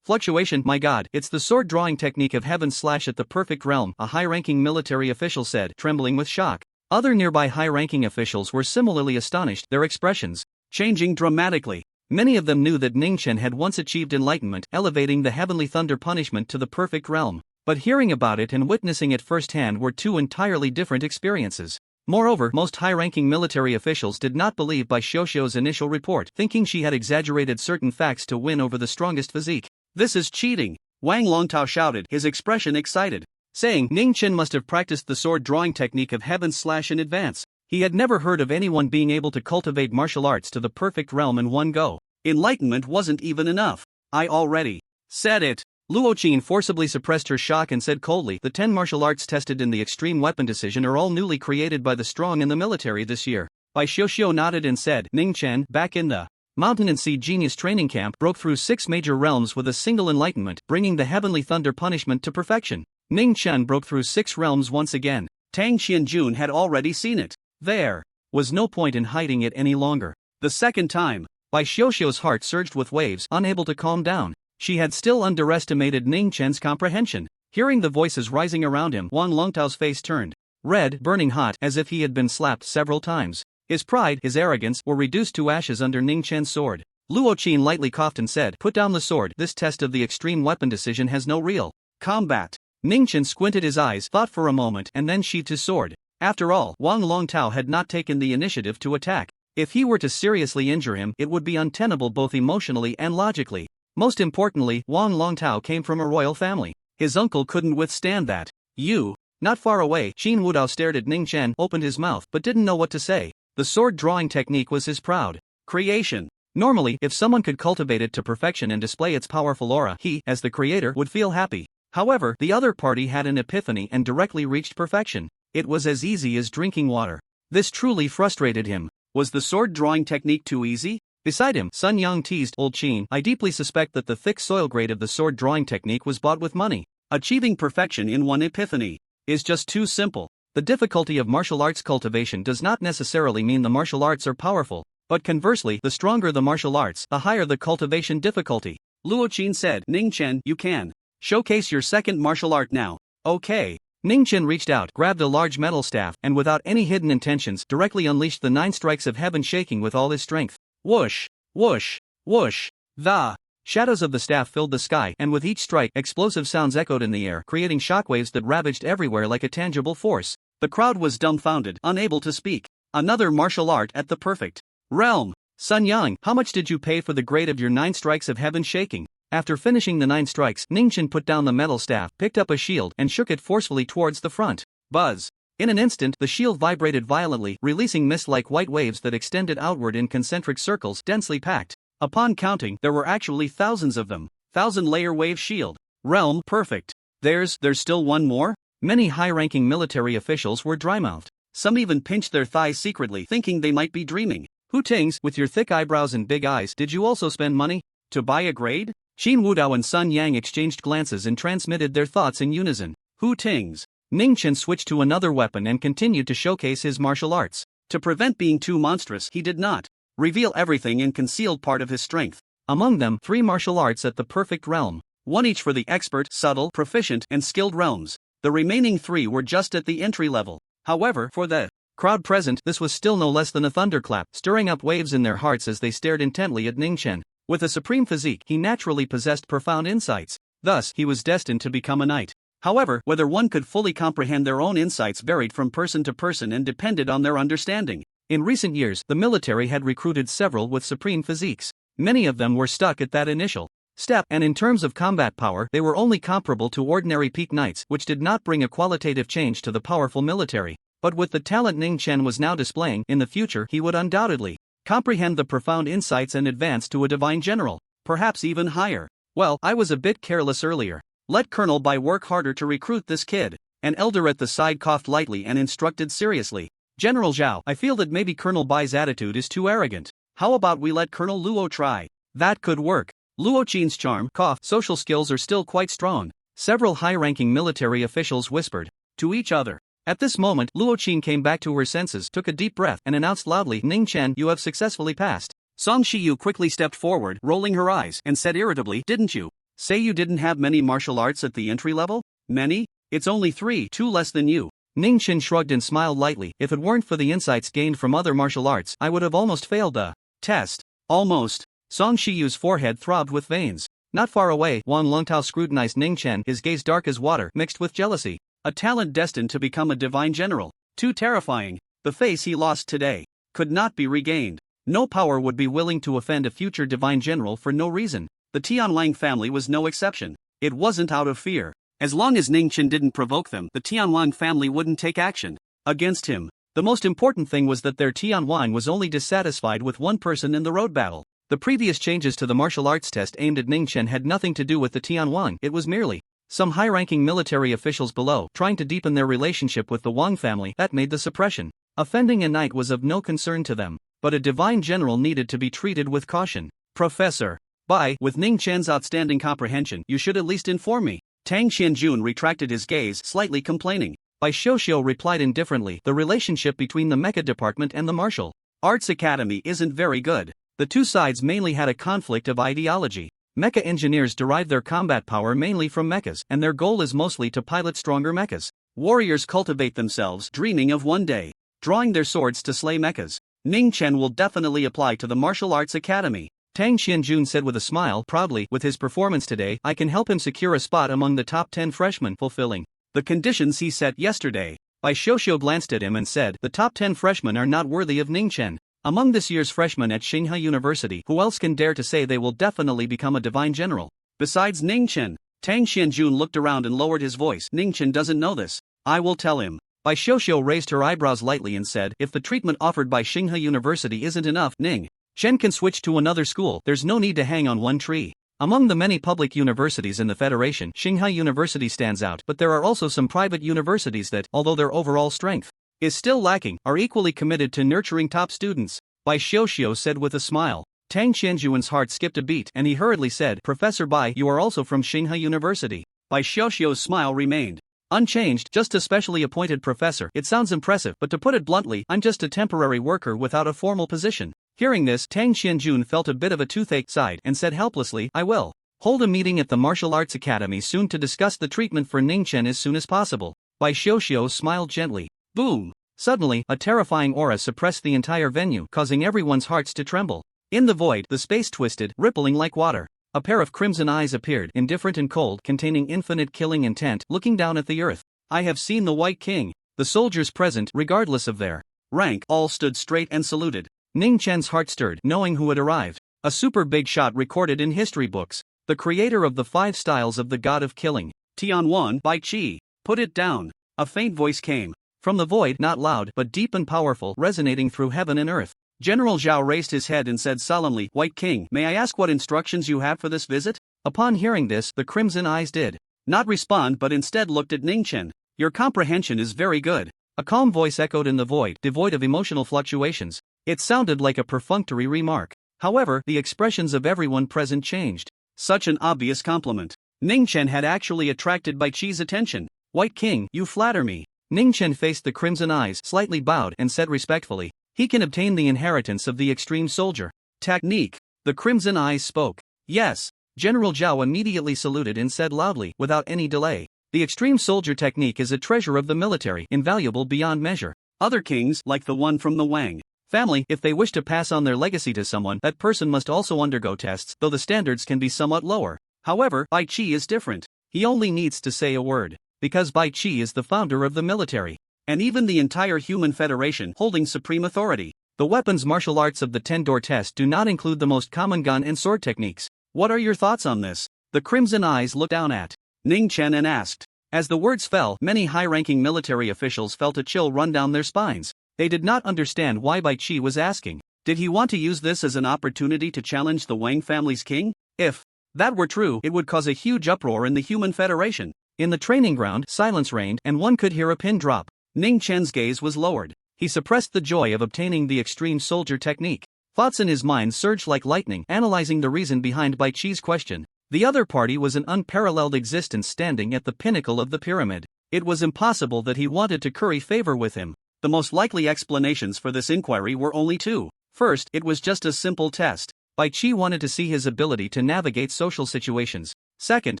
fluctuation, my god, it's the sword drawing technique of Heaven's Slash at the perfect realm, a high-ranking military official said, trembling with shock. Other nearby high-ranking officials were similarly astonished, their expressions changing dramatically. Many of them knew that Ning Chen had once achieved enlightenment, elevating the heavenly thunder punishment to the perfect realm. But hearing about it and witnessing it firsthand were 2 entirely different experiences. Moreover, most high-ranking military officials did not believe Bai Xiuxiu's initial report, thinking she had exaggerated certain facts to win over the strongest physique. This is cheating! Wang Longtao shouted, his expression excited, saying Ning Chen must have practiced the sword drawing technique of Heaven's Slash in advance. He had never heard of anyone being able to cultivate martial arts to the perfect realm in one go. Enlightenment wasn't even enough. I already said it. Luo Qin forcibly suppressed her shock and said coldly, the 10 martial arts tested in the extreme weapon decision are all newly created by the strong in the military this year. Bai Xiuxiu nodded and said, Ning Chen, back in the Mountain and Sea Genius Training Camp, broke through 6 major realms with a single enlightenment, bringing the heavenly thunder punishment to perfection. Ning Chen broke through 6 realms once again. Tang Xianjun had already seen it. There was no point in hiding it any longer. The second time, Bai Xiuxiu's heart surged with waves, unable to calm down. She had still underestimated Ning Chen's comprehension. Hearing the voices rising around him, Wang Longtao's face turned red, burning hot, as if he had been slapped several times. His pride, his arrogance, were reduced to ashes under Ning Chen's sword. Luo Qin lightly coughed and said, put down the sword, this test of the extreme weapon decision has no real Combat. Ning Chen squinted his eyes, thought for a moment, and then sheathed his sword. After all, Wang Longtao had not taken the initiative to attack. If he were to seriously injure him, it would be untenable both emotionally and logically. Most importantly, Wang Longtao came from a royal family. His uncle couldn't withstand that. You. Not far away, Qin Wudao stared at Ning Chen, opened his mouth but didn't know what to say. The sword drawing technique was his proud creation. Normally, if someone could cultivate it to perfection and display its powerful aura, he, as the creator, would feel happy. However, the other party had an epiphany and directly reached perfection. It was as easy as drinking water. This truly frustrated him. Was the sword drawing technique too easy? Beside him, Sun Yang teased old Qin. I deeply suspect that the thick soil grade of the sword drawing technique was bought with money. Achieving perfection in one epiphany is just too simple. The difficulty of martial arts cultivation does not necessarily mean the martial arts are powerful, but conversely, the stronger the martial arts, the higher the cultivation difficulty. Luo Qin said, Ning Chen, you can showcase your second martial art now. Okay. Ning Chen reached out, grabbed a large metal staff, and without any hidden intentions, directly unleashed the 9 strikes of heaven, shaking with all his strength. Whoosh, whoosh, whoosh. The shadows of the staff filled the sky, and with each strike, explosive sounds echoed in the air, creating shockwaves that ravaged everywhere like a tangible force. The crowd was dumbfounded, unable to speak. Another martial art at the perfect realm. Sun Yang, how much did you pay for the grade of your 9 strikes of heaven shaking? After finishing the 9 strikes, Ning Chen put down the metal staff, picked up a shield, and shook it forcefully towards the front. Buzz. In an instant, the shield vibrated violently, releasing mist-like white waves that extended outward in concentric circles, densely packed. Upon counting, there were actually thousands of them. 1,000-layer wave shield. Realm perfect. There's still one more? Many high-ranking military officials were dry-mouthed. Some even pinched their thighs secretly, thinking they might be dreaming. Hu Tings, with your thick eyebrows and big eyes, did you also spend money to buy a grade? Qin Wudao and Sun Yang exchanged glances and transmitted their thoughts in unison. Hu Tings. Ning Chen switched to another weapon and continued to showcase his martial arts. To prevent being too monstrous, he did not reveal everything and concealed part of his strength. Among them, 3 martial arts at the perfect realm. 1 each for the expert, subtle, proficient, and skilled realms. The remaining 3 were just at the entry level. However, for the crowd present, this was still no less than a thunderclap, stirring up waves in their hearts as they stared intently at Ning Chen. With a supreme physique, he naturally possessed profound insights. Thus, he was destined to become a knight. However, whether one could fully comprehend their own insights varied from person to person and depended on their understanding. In recent years, the military had recruited several with supreme physiques. Many of them were stuck at that initial step, and in terms of combat power, they were only comparable to ordinary peak knights, which did not bring a qualitative change to the powerful military. But with the talent Ning Chen was now displaying, in the future he would undoubtedly comprehend the profound insights and advance to a divine general, perhaps even higher. Well, I was a bit careless earlier. Let Colonel Bai work harder to recruit this kid. An elder at the side coughed lightly and instructed seriously. General Zhao, I feel that maybe Colonel Bai's attitude is too arrogant. How about we let Colonel Luo try? That could work. Luo Qin's charm, social skills are still quite strong. Several high-ranking military officials whispered to each other. At this moment, Luo Qin came back to her senses, took a deep breath, and announced loudly, Ning Chen, you have successfully passed. Song Shiyu quickly stepped forward, rolling her eyes, and said irritably, didn't you say you didn't have many martial arts at the entry level? Many? It's only 3, 2 less than you. Ning Chen shrugged and smiled lightly. If it weren't for the insights gained from other martial arts, I would have almost failed the test. Almost. Song Shiyu's forehead throbbed with veins. Not far away, Wang Longtao scrutinized Ning Chen, his gaze dark as water, mixed with jealousy. A talent destined to become a divine general. Too terrifying. The face he lost today could not be regained. No power would be willing to offend a future divine general for no reason. The Tianlang family was no exception. It wasn't out of fear. As long as Ning Chen didn't provoke them, the Tianlang family wouldn't take action against him. The most important thing was that their Tianlang was only dissatisfied with one person in the road battle. The previous changes to the martial arts test aimed at Ning Chen had nothing to do with the Tianlang, it was merely some high-ranking military officials below trying to deepen their relationship with the Wang family that made the suppression. Offending a knight was of no concern to them, but a divine general needed to be treated with caution. Professor Bai, with Ning Chen's outstanding comprehension, you should at least inform me. Tang Xianjun retracted his gaze, slightly complaining. Bai Xiuxiu replied indifferently, the relationship between the mecha department and the martial arts academy isn't very good. The two sides mainly had a conflict of ideology. Mecha engineers derive their combat power mainly from mechas, and their goal is mostly to pilot stronger mechas. Warriors cultivate themselves, dreaming of one day drawing their swords to slay mechas. Ning Chen will definitely apply to the martial arts academy. Tang Xianjun said with a smile proudly. With his performance today, I can help him secure a spot among the top 10 freshmen, fulfilling the conditions he set yesterday. Bai Xiuxiu glanced at him and said, the top 10 freshmen are not worthy of Ning Chen. Among this year's freshmen at Tsinghua University, who else can dare to say they will definitely become a divine general? Besides Ning Chen. Tang Xianjun looked around and lowered his voice. Ning Chen doesn't know this. I will tell him. Bai Xiuxiu raised her eyebrows lightly and said, if the treatment offered by Tsinghua University isn't enough, Ning Chen can switch to another school. There's no need to hang on one tree. Among the many public universities in the Federation, Tsinghua University stands out, but there are also some private universities that, although their overall strength is still lacking, are equally committed to nurturing top students. Bai Xiuxiu said with a smile. Tang Xianjuan's heart skipped a beat and he hurriedly said, Professor Bai, you are also from Tsinghua University. Bai Xiuxiu's smile remained unchanged. Just a specially appointed professor. It sounds impressive, but to put it bluntly, I'm just a temporary worker without a formal position. Hearing this, Tang Xianjun felt a bit of a toothache, sighed, and said helplessly, I will hold a meeting at the Martial Arts Academy soon to discuss the treatment for Ning Chen as soon as possible. Bai Xiuxiu smiled gently. Boom! Suddenly, a terrifying aura suppressed the entire venue, causing everyone's hearts to tremble. In the void, the space twisted, rippling like water. A pair of crimson eyes appeared, indifferent and cold, containing infinite killing intent, looking down at the earth. I have seen the White King. The soldiers present, regardless of their rank, all stood straight and saluted. Ning Chen's heart stirred, knowing who had arrived. A super big shot recorded in history books. The creator of the 5 styles of the god of killing. Tianwan Bai Qi. Put it down. A faint voice came from the void, not loud, but deep and powerful, resonating through heaven and earth. General Zhao raised his head and said solemnly, White King, may I ask what instructions you have for this visit? Upon hearing this, the crimson eyes did not respond but instead looked at Ning Chen. Your comprehension is very good. A calm voice echoed in the void, devoid of emotional fluctuations. It sounded like a perfunctory remark. However, the expressions of everyone present changed. Such an obvious compliment. Ning Chen had actually attracted Bai Qi's attention. White King, you flatter me. Ning Chen faced the crimson eyes, slightly bowed, and said respectfully, he can obtain the inheritance of the extreme soldier technique. The crimson eyes spoke. Yes. General Zhao immediately saluted and said loudly, without any delay, the extreme soldier technique is a treasure of the military, invaluable beyond measure. Other kings, like the one from the Wang family, if they wish to pass on their legacy to someone, that person must also undergo tests, though the standards can be somewhat lower. However, Bai Qi is different. He only needs to say a word, because Bai Qi is the founder of the military, and even the entire human federation, holding supreme authority. The weapons martial arts of the 10-door test do not include the most common gun and sword techniques. What are your thoughts on this? The crimson eyes looked down at Ning Chen and asked. As the words fell, many high-ranking military officials felt a chill run down their spines. They did not understand why Bai Qi was asking. Did he want to use this as an opportunity to challenge the Wang family's king? If that were true, it would cause a huge uproar in the human federation. In the training ground, silence reigned, and one could hear a pin drop. Ning Chen's gaze was lowered. He suppressed the joy of obtaining the extreme soldier technique. Thoughts in his mind surged like lightning, analyzing the reason behind Bai Qi's question. The other party was an unparalleled existence standing at the pinnacle of the pyramid. It was impossible that he wanted to curry favor with him. The most likely explanations for this inquiry were only 2. First, it was just a simple test. Bai Qi wanted to see his ability to navigate social situations. Second,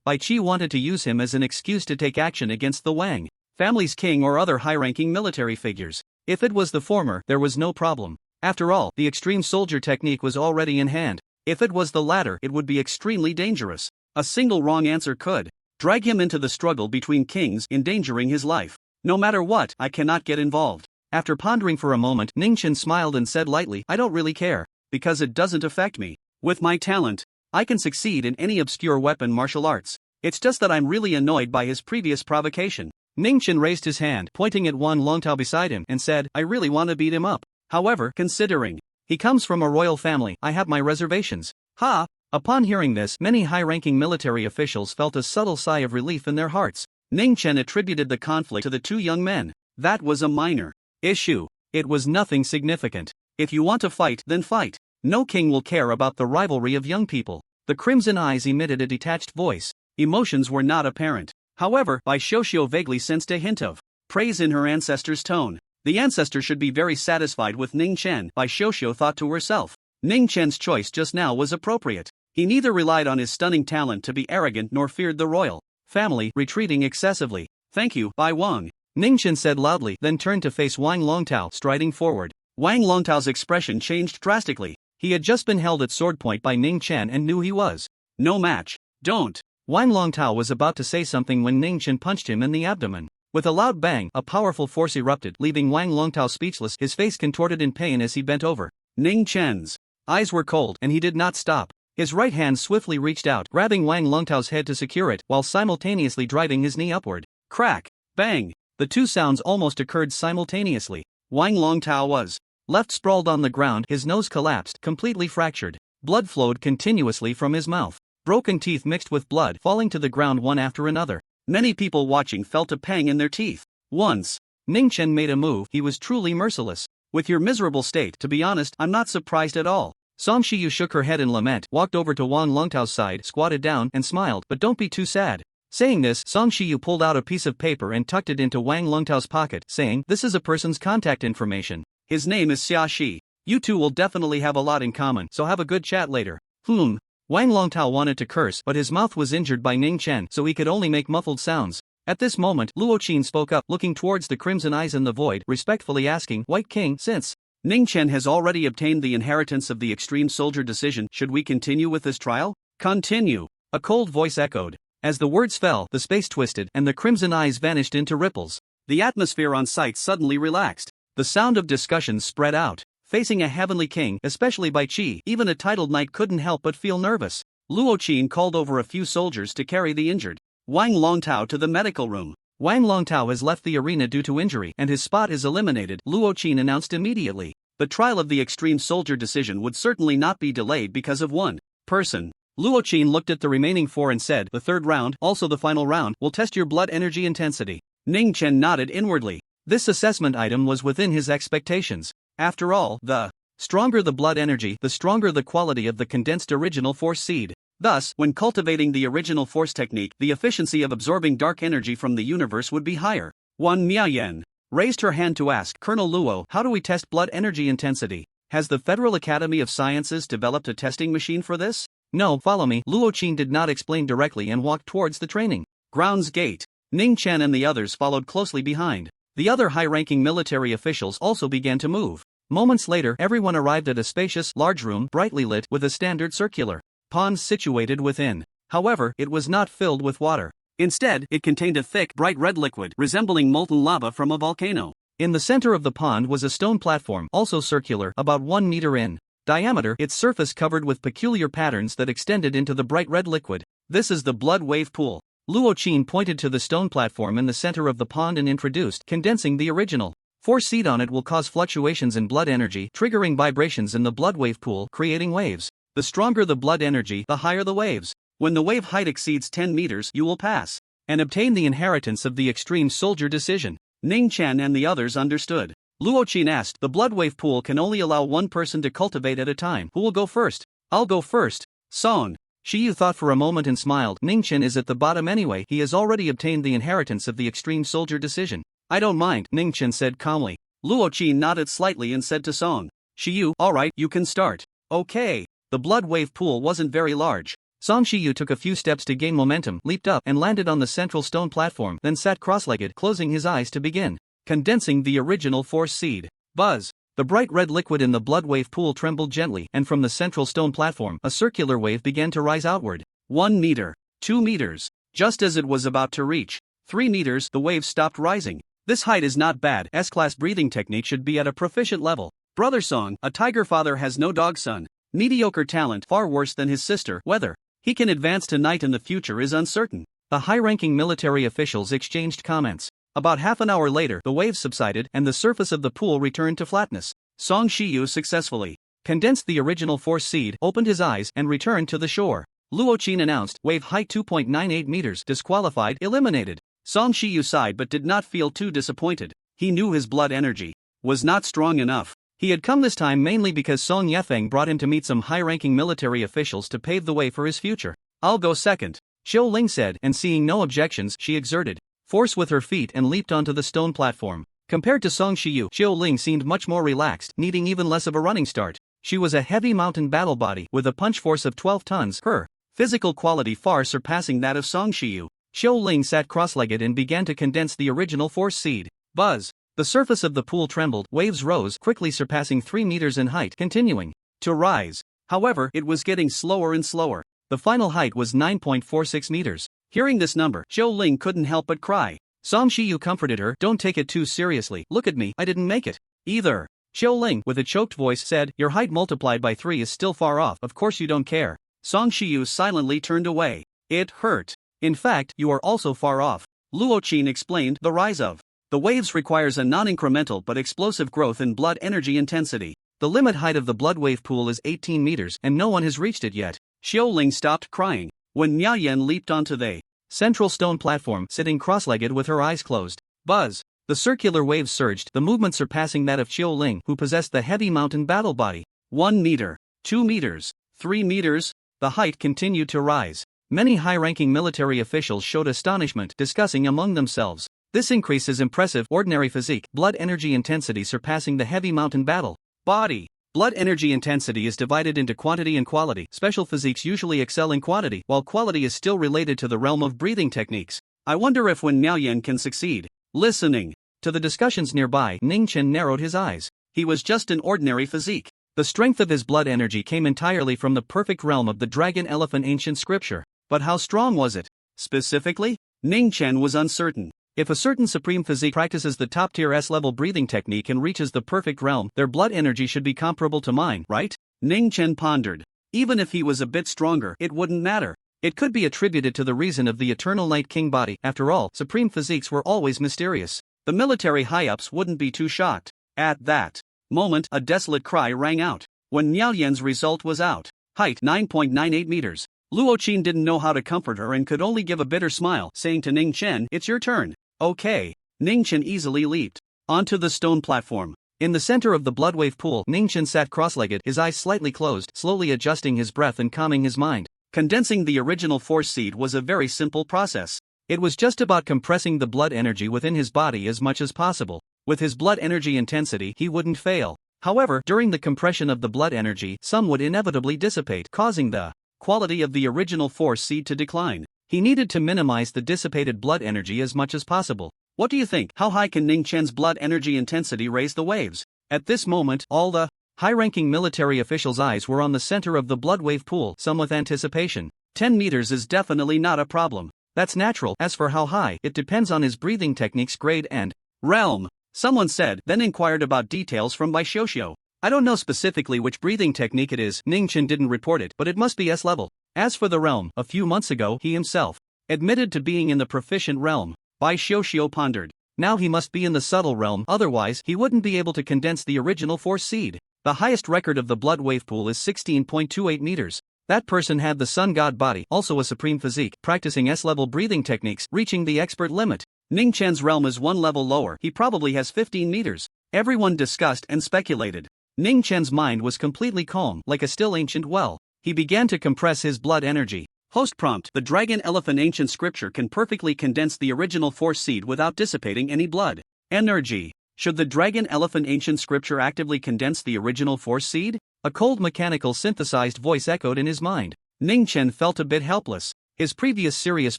Bai Qi wanted to use him as an excuse to take action against the Wang family's king or other high-ranking military figures. If it was the former, there was no problem. After all, the extreme soldier technique was already in hand. If it was the latter, it would be extremely dangerous. A single wrong answer could drag him into the struggle between kings, endangering his life. No matter what, I cannot get involved. After pondering for a moment, Ning Chen smiled and said lightly, I don't really care, because it doesn't affect me. With my talent, I can succeed in any obscure weapon martial arts. It's just that I'm really annoyed by his previous provocation. Ning Chen raised his hand, pointing at Wan Longtao beside him, and said, I really want to beat him up. However, considering he comes from a royal family, I have my reservations. Ha! Upon hearing this, many high-ranking military officials felt a subtle sigh of relief in their hearts. Ning Chen attributed the conflict to the 2 young men. That was a minor issue. It was nothing significant. If you want to fight, then fight. No king will care about the rivalry of young people. The crimson eyes emitted a detached voice. Emotions were not apparent. However, Bai Xiuxiu vaguely sensed a hint of praise in her ancestor's tone. The ancestor should be very satisfied with Ning Chen, Bai Xiuxiu thought to herself. Ning Chen's choice just now was appropriate. He neither relied on his stunning talent to be arrogant nor feared the royal family, retreating excessively. Thank you, Bai Wang. Ning Chen said loudly, then turned to face Wang Longtao, striding forward. Wang Longtao's expression changed drastically. He had just been held at sword point by Ning Chen and knew he was no match. Don't. Wang Longtao was about to say something when Ning Chen punched him in the abdomen. With a loud bang, a powerful force erupted, leaving Wang Longtao speechless, his face contorted in pain as he bent over. Ning Chen's eyes were cold, and he did not stop. His right hand swiftly reached out, grabbing Wang Longtao's head to secure it, while simultaneously driving his knee upward. Crack! Bang! The two sounds almost occurred simultaneously. Wang Longtao was left sprawled on the ground, his nose collapsed, completely fractured. Blood flowed continuously from his mouth. Broken teeth mixed with blood falling to the ground one after another. Many people watching felt a pang in their teeth. Once Ning Chen made a move, he was truly merciless. With your miserable state, to be honest, I'm not surprised at all. Song Shiyu shook her head in lament, walked over to Wang Longtao's side, squatted down, and smiled, but don't be too sad. Saying this, Song Shiyu pulled out a piece of paper and tucked it into Wang Longtao's pocket, saying, "This is a person's contact information. His name is Xia Shi. You two will definitely have a lot in common, so have a good chat later." Wang Longtao wanted to curse, but his mouth was injured by Ning Chen, so he could only make muffled sounds. At this moment, Luo Qin spoke up, looking towards the crimson eyes in the void, respectfully asking, "White King, since Ning Chen has already obtained the inheritance of the extreme soldier decision, should we continue with this trial?" "Continue," a cold voice echoed. As the words fell, the space twisted, and the crimson eyes vanished into ripples. The atmosphere on site suddenly relaxed. The sound of discussions spread out. Facing a heavenly king, especially by Qi, even a titled knight couldn't help but feel nervous. Luo Qin called over a few soldiers to carry the injured Wang Longtao to the medical room. "Wang Longtao has left the arena due to injury, and his spot is eliminated," Luo Qin announced immediately. The trial of the extreme soldier decision would certainly not be delayed because of one person. Luo Qin looked at the remaining four and said, "The third round, also the final round, will test your blood energy intensity." Ning Chen nodded inwardly. This assessment item was within his expectations. After all, the stronger the blood energy, the stronger the quality of the condensed original force seed. Thus, when cultivating the original force technique, the efficiency of absorbing dark energy from the universe would be higher. Wan Miaoyan raised her hand to ask, "Colonel Luo, how do we test blood energy intensity? Has the Federal Academy of Sciences developed a testing machine for this?" "No, follow me." Luo Qin did not explain directly and walked towards the training grounds gate. Ning Chen and the others followed closely behind. The other high-ranking military officials also began to move. Moments later, everyone arrived at a spacious, large room, brightly lit, with a standard circular pond situated within. However, it was not filled with water. Instead, it contained a thick, bright red liquid, resembling molten lava from a volcano. In the center of the pond was a stone platform, also circular, about 1 meter in diameter, its surface covered with peculiar patterns that extended into the bright red liquid. "This is the blood wave pool." Luo Qin pointed to the stone platform in the center of the pond and introduced, "Condensing the original force seed on it will cause fluctuations in blood energy, triggering vibrations in the blood wave pool, creating waves. The stronger the blood energy, the higher the waves. When the wave height exceeds 10 meters, you will pass and obtain the inheritance of the extreme soldier decision." Ning Chen and the others understood. Luo Qin asked, "The blood wave pool can only allow one person to cultivate at a time. Who will go first?" "I'll go first." Song Shiyu thought for a moment and smiled. "Ning Chen is at the bottom anyway, he has already obtained the inheritance of the extreme soldier decision." "I don't mind," Ning Chen said calmly. Luo Qin nodded slightly and said to Song Shiyu, "Alright, you can start." "Okay." The blood wave pool wasn't very large. Song Shiyu took a few steps to gain momentum, leaped up, and landed on the central stone platform, then sat cross-legged, closing his eyes to begin condensing the original force seed. Buzz! The bright red liquid in the blood wave pool trembled gently, and from the central stone platform, a circular wave began to rise outward. 1 meter, 2 meters. Just as it was about to reach 3 meters, the wave stopped rising. This height is not bad. S-class breathing technique should be at a proficient level. Brother Song, a tiger father has no dog son. Mediocre talent, far worse than his sister. Whether he can advance to knight in the future is uncertain. The high-ranking military officials exchanged comments. About half an hour later, the waves subsided, and the surface of the pool returned to flatness. Song Shiyu successfully condensed the original force seed, opened his eyes, and returned to the shore. Luo Qin announced, "Wave height 2.98 meters, disqualified, eliminated." Song Shiyu sighed but did not feel too disappointed. He knew his blood energy was not strong enough. He had come this time mainly because Song Yefeng brought him to meet some high-ranking military officials to pave the way for his future. "I'll go second," Xiao Ling said, and seeing no objections, she exerted force with her feet and leaped onto the stone platform. Compared to Song Shiyu, Xiao Ling seemed much more relaxed, needing even less of a running start. She was a heavy mountain battle body with a punch force of 12 tons, her physical quality far surpassing that of Song Shiyu. Xiao Ling sat cross-legged and began to condense the original force seed. Buzz! The surface of the pool trembled, waves rose, quickly surpassing 3 meters in height, continuing to rise. However, it was getting slower and slower. The final height was 9.46 meters. Hearing this number, Zhou Ling couldn't help but cry. Song Shiyu comforted her. Don't take it too seriously. Look at me, I didn't make it. Either. Zhou Ling, with a choked voice, said, your height multiplied by 3 is still far off. Of course you don't care. Song Shiyu silently turned away. It hurt. In fact, you are also far off. Luo Qin explained, the rise of the waves requires a non-incremental but explosive growth in blood energy intensity. The limit height of the blood wave pool is 18 meters and no one has reached it yet. Xiao Ling stopped crying when Miao Yan leaped onto the central stone platform, sitting cross-legged with her eyes closed. Buzz! The circular waves surged, the movement surpassing that of Xiao Ling, who possessed the heavy mountain battle body. 1 meter, 2 meters, 3 meters, the height continued to rise. Many high-ranking military officials showed astonishment, discussing among themselves. This increase is impressive. Ordinary physique, blood energy intensity surpassing the heavy mountain battle body. Blood energy intensity is divided into quantity and quality. Special physiques usually excel in quantity, while quality is still related to the realm of breathing techniques. I wonder if Wen Miaoyan can succeed. Listening to the discussions nearby, Ning Chen narrowed his eyes. He was just an ordinary physique. The strength of his blood energy came entirely from the perfect realm of the dragon elephant ancient scripture. But how strong was it? Specifically, Ning Chen was uncertain. If a certain supreme physique practices the top-tier S-level breathing technique and reaches the perfect realm, their blood energy should be comparable to mine, right? Ning Chen pondered. Even if he was a bit stronger, it wouldn't matter. It could be attributed to the reason of the eternal Night King body. After all, supreme physiques were always mysterious. The military high-ups wouldn't be too shocked. At that moment, a desolate cry rang out. When Miao Yan's result was out, height 9.98 meters. Luo Qin didn't know how to comfort her and could only give a bitter smile, saying to Ning Chen, it's your turn. Okay. Ning Chen easily leaped onto the stone platform. In the center of the blood wave pool, Ning Chen sat cross-legged, his eyes slightly closed, slowly adjusting his breath and calming his mind. Condensing the original force seed was a very simple process. It was just about compressing the blood energy within his body as much as possible. With his blood energy intensity, he wouldn't fail. However, during the compression of the blood energy, some would inevitably dissipate, causing the quality of the original force seed to decline. He needed to minimize the dissipated blood energy as much as possible. What do you think? How high can Ning Chen's blood energy intensity raise the waves? At this moment, all the high-ranking military officials' eyes were on the center of the blood wave pool, some with anticipation. 10 meters is definitely not a problem. That's natural. As for how high, it depends on his breathing technique's grade and realm. Someone said, then inquired about details from Bai Xiuxiu. I don't know specifically which breathing technique it is. Ning Chen didn't report it, but it must be S-level. As for the realm, a few months ago, he himself admitted to being in the proficient realm. Bai Xiuxiu pondered. Now he must be in the subtle realm, otherwise he wouldn't be able to condense the original force seed. The highest record of the blood wave pool is 16.28 meters. That person had the sun god body, also a supreme physique, practicing S-level breathing techniques, reaching the expert limit. Ning Chen's realm is one level lower, he probably has 15 meters. Everyone discussed and speculated. Ning Chen's mind was completely calm, like a still ancient well. He began to compress his blood energy. Host prompt: the dragon elephant ancient scripture can perfectly condense the original force seed without dissipating any blood energy. Should the dragon elephant ancient scripture actively condense the original force seed? A cold mechanical synthesized voice echoed in his mind. Ning Chen felt a bit helpless. His previous serious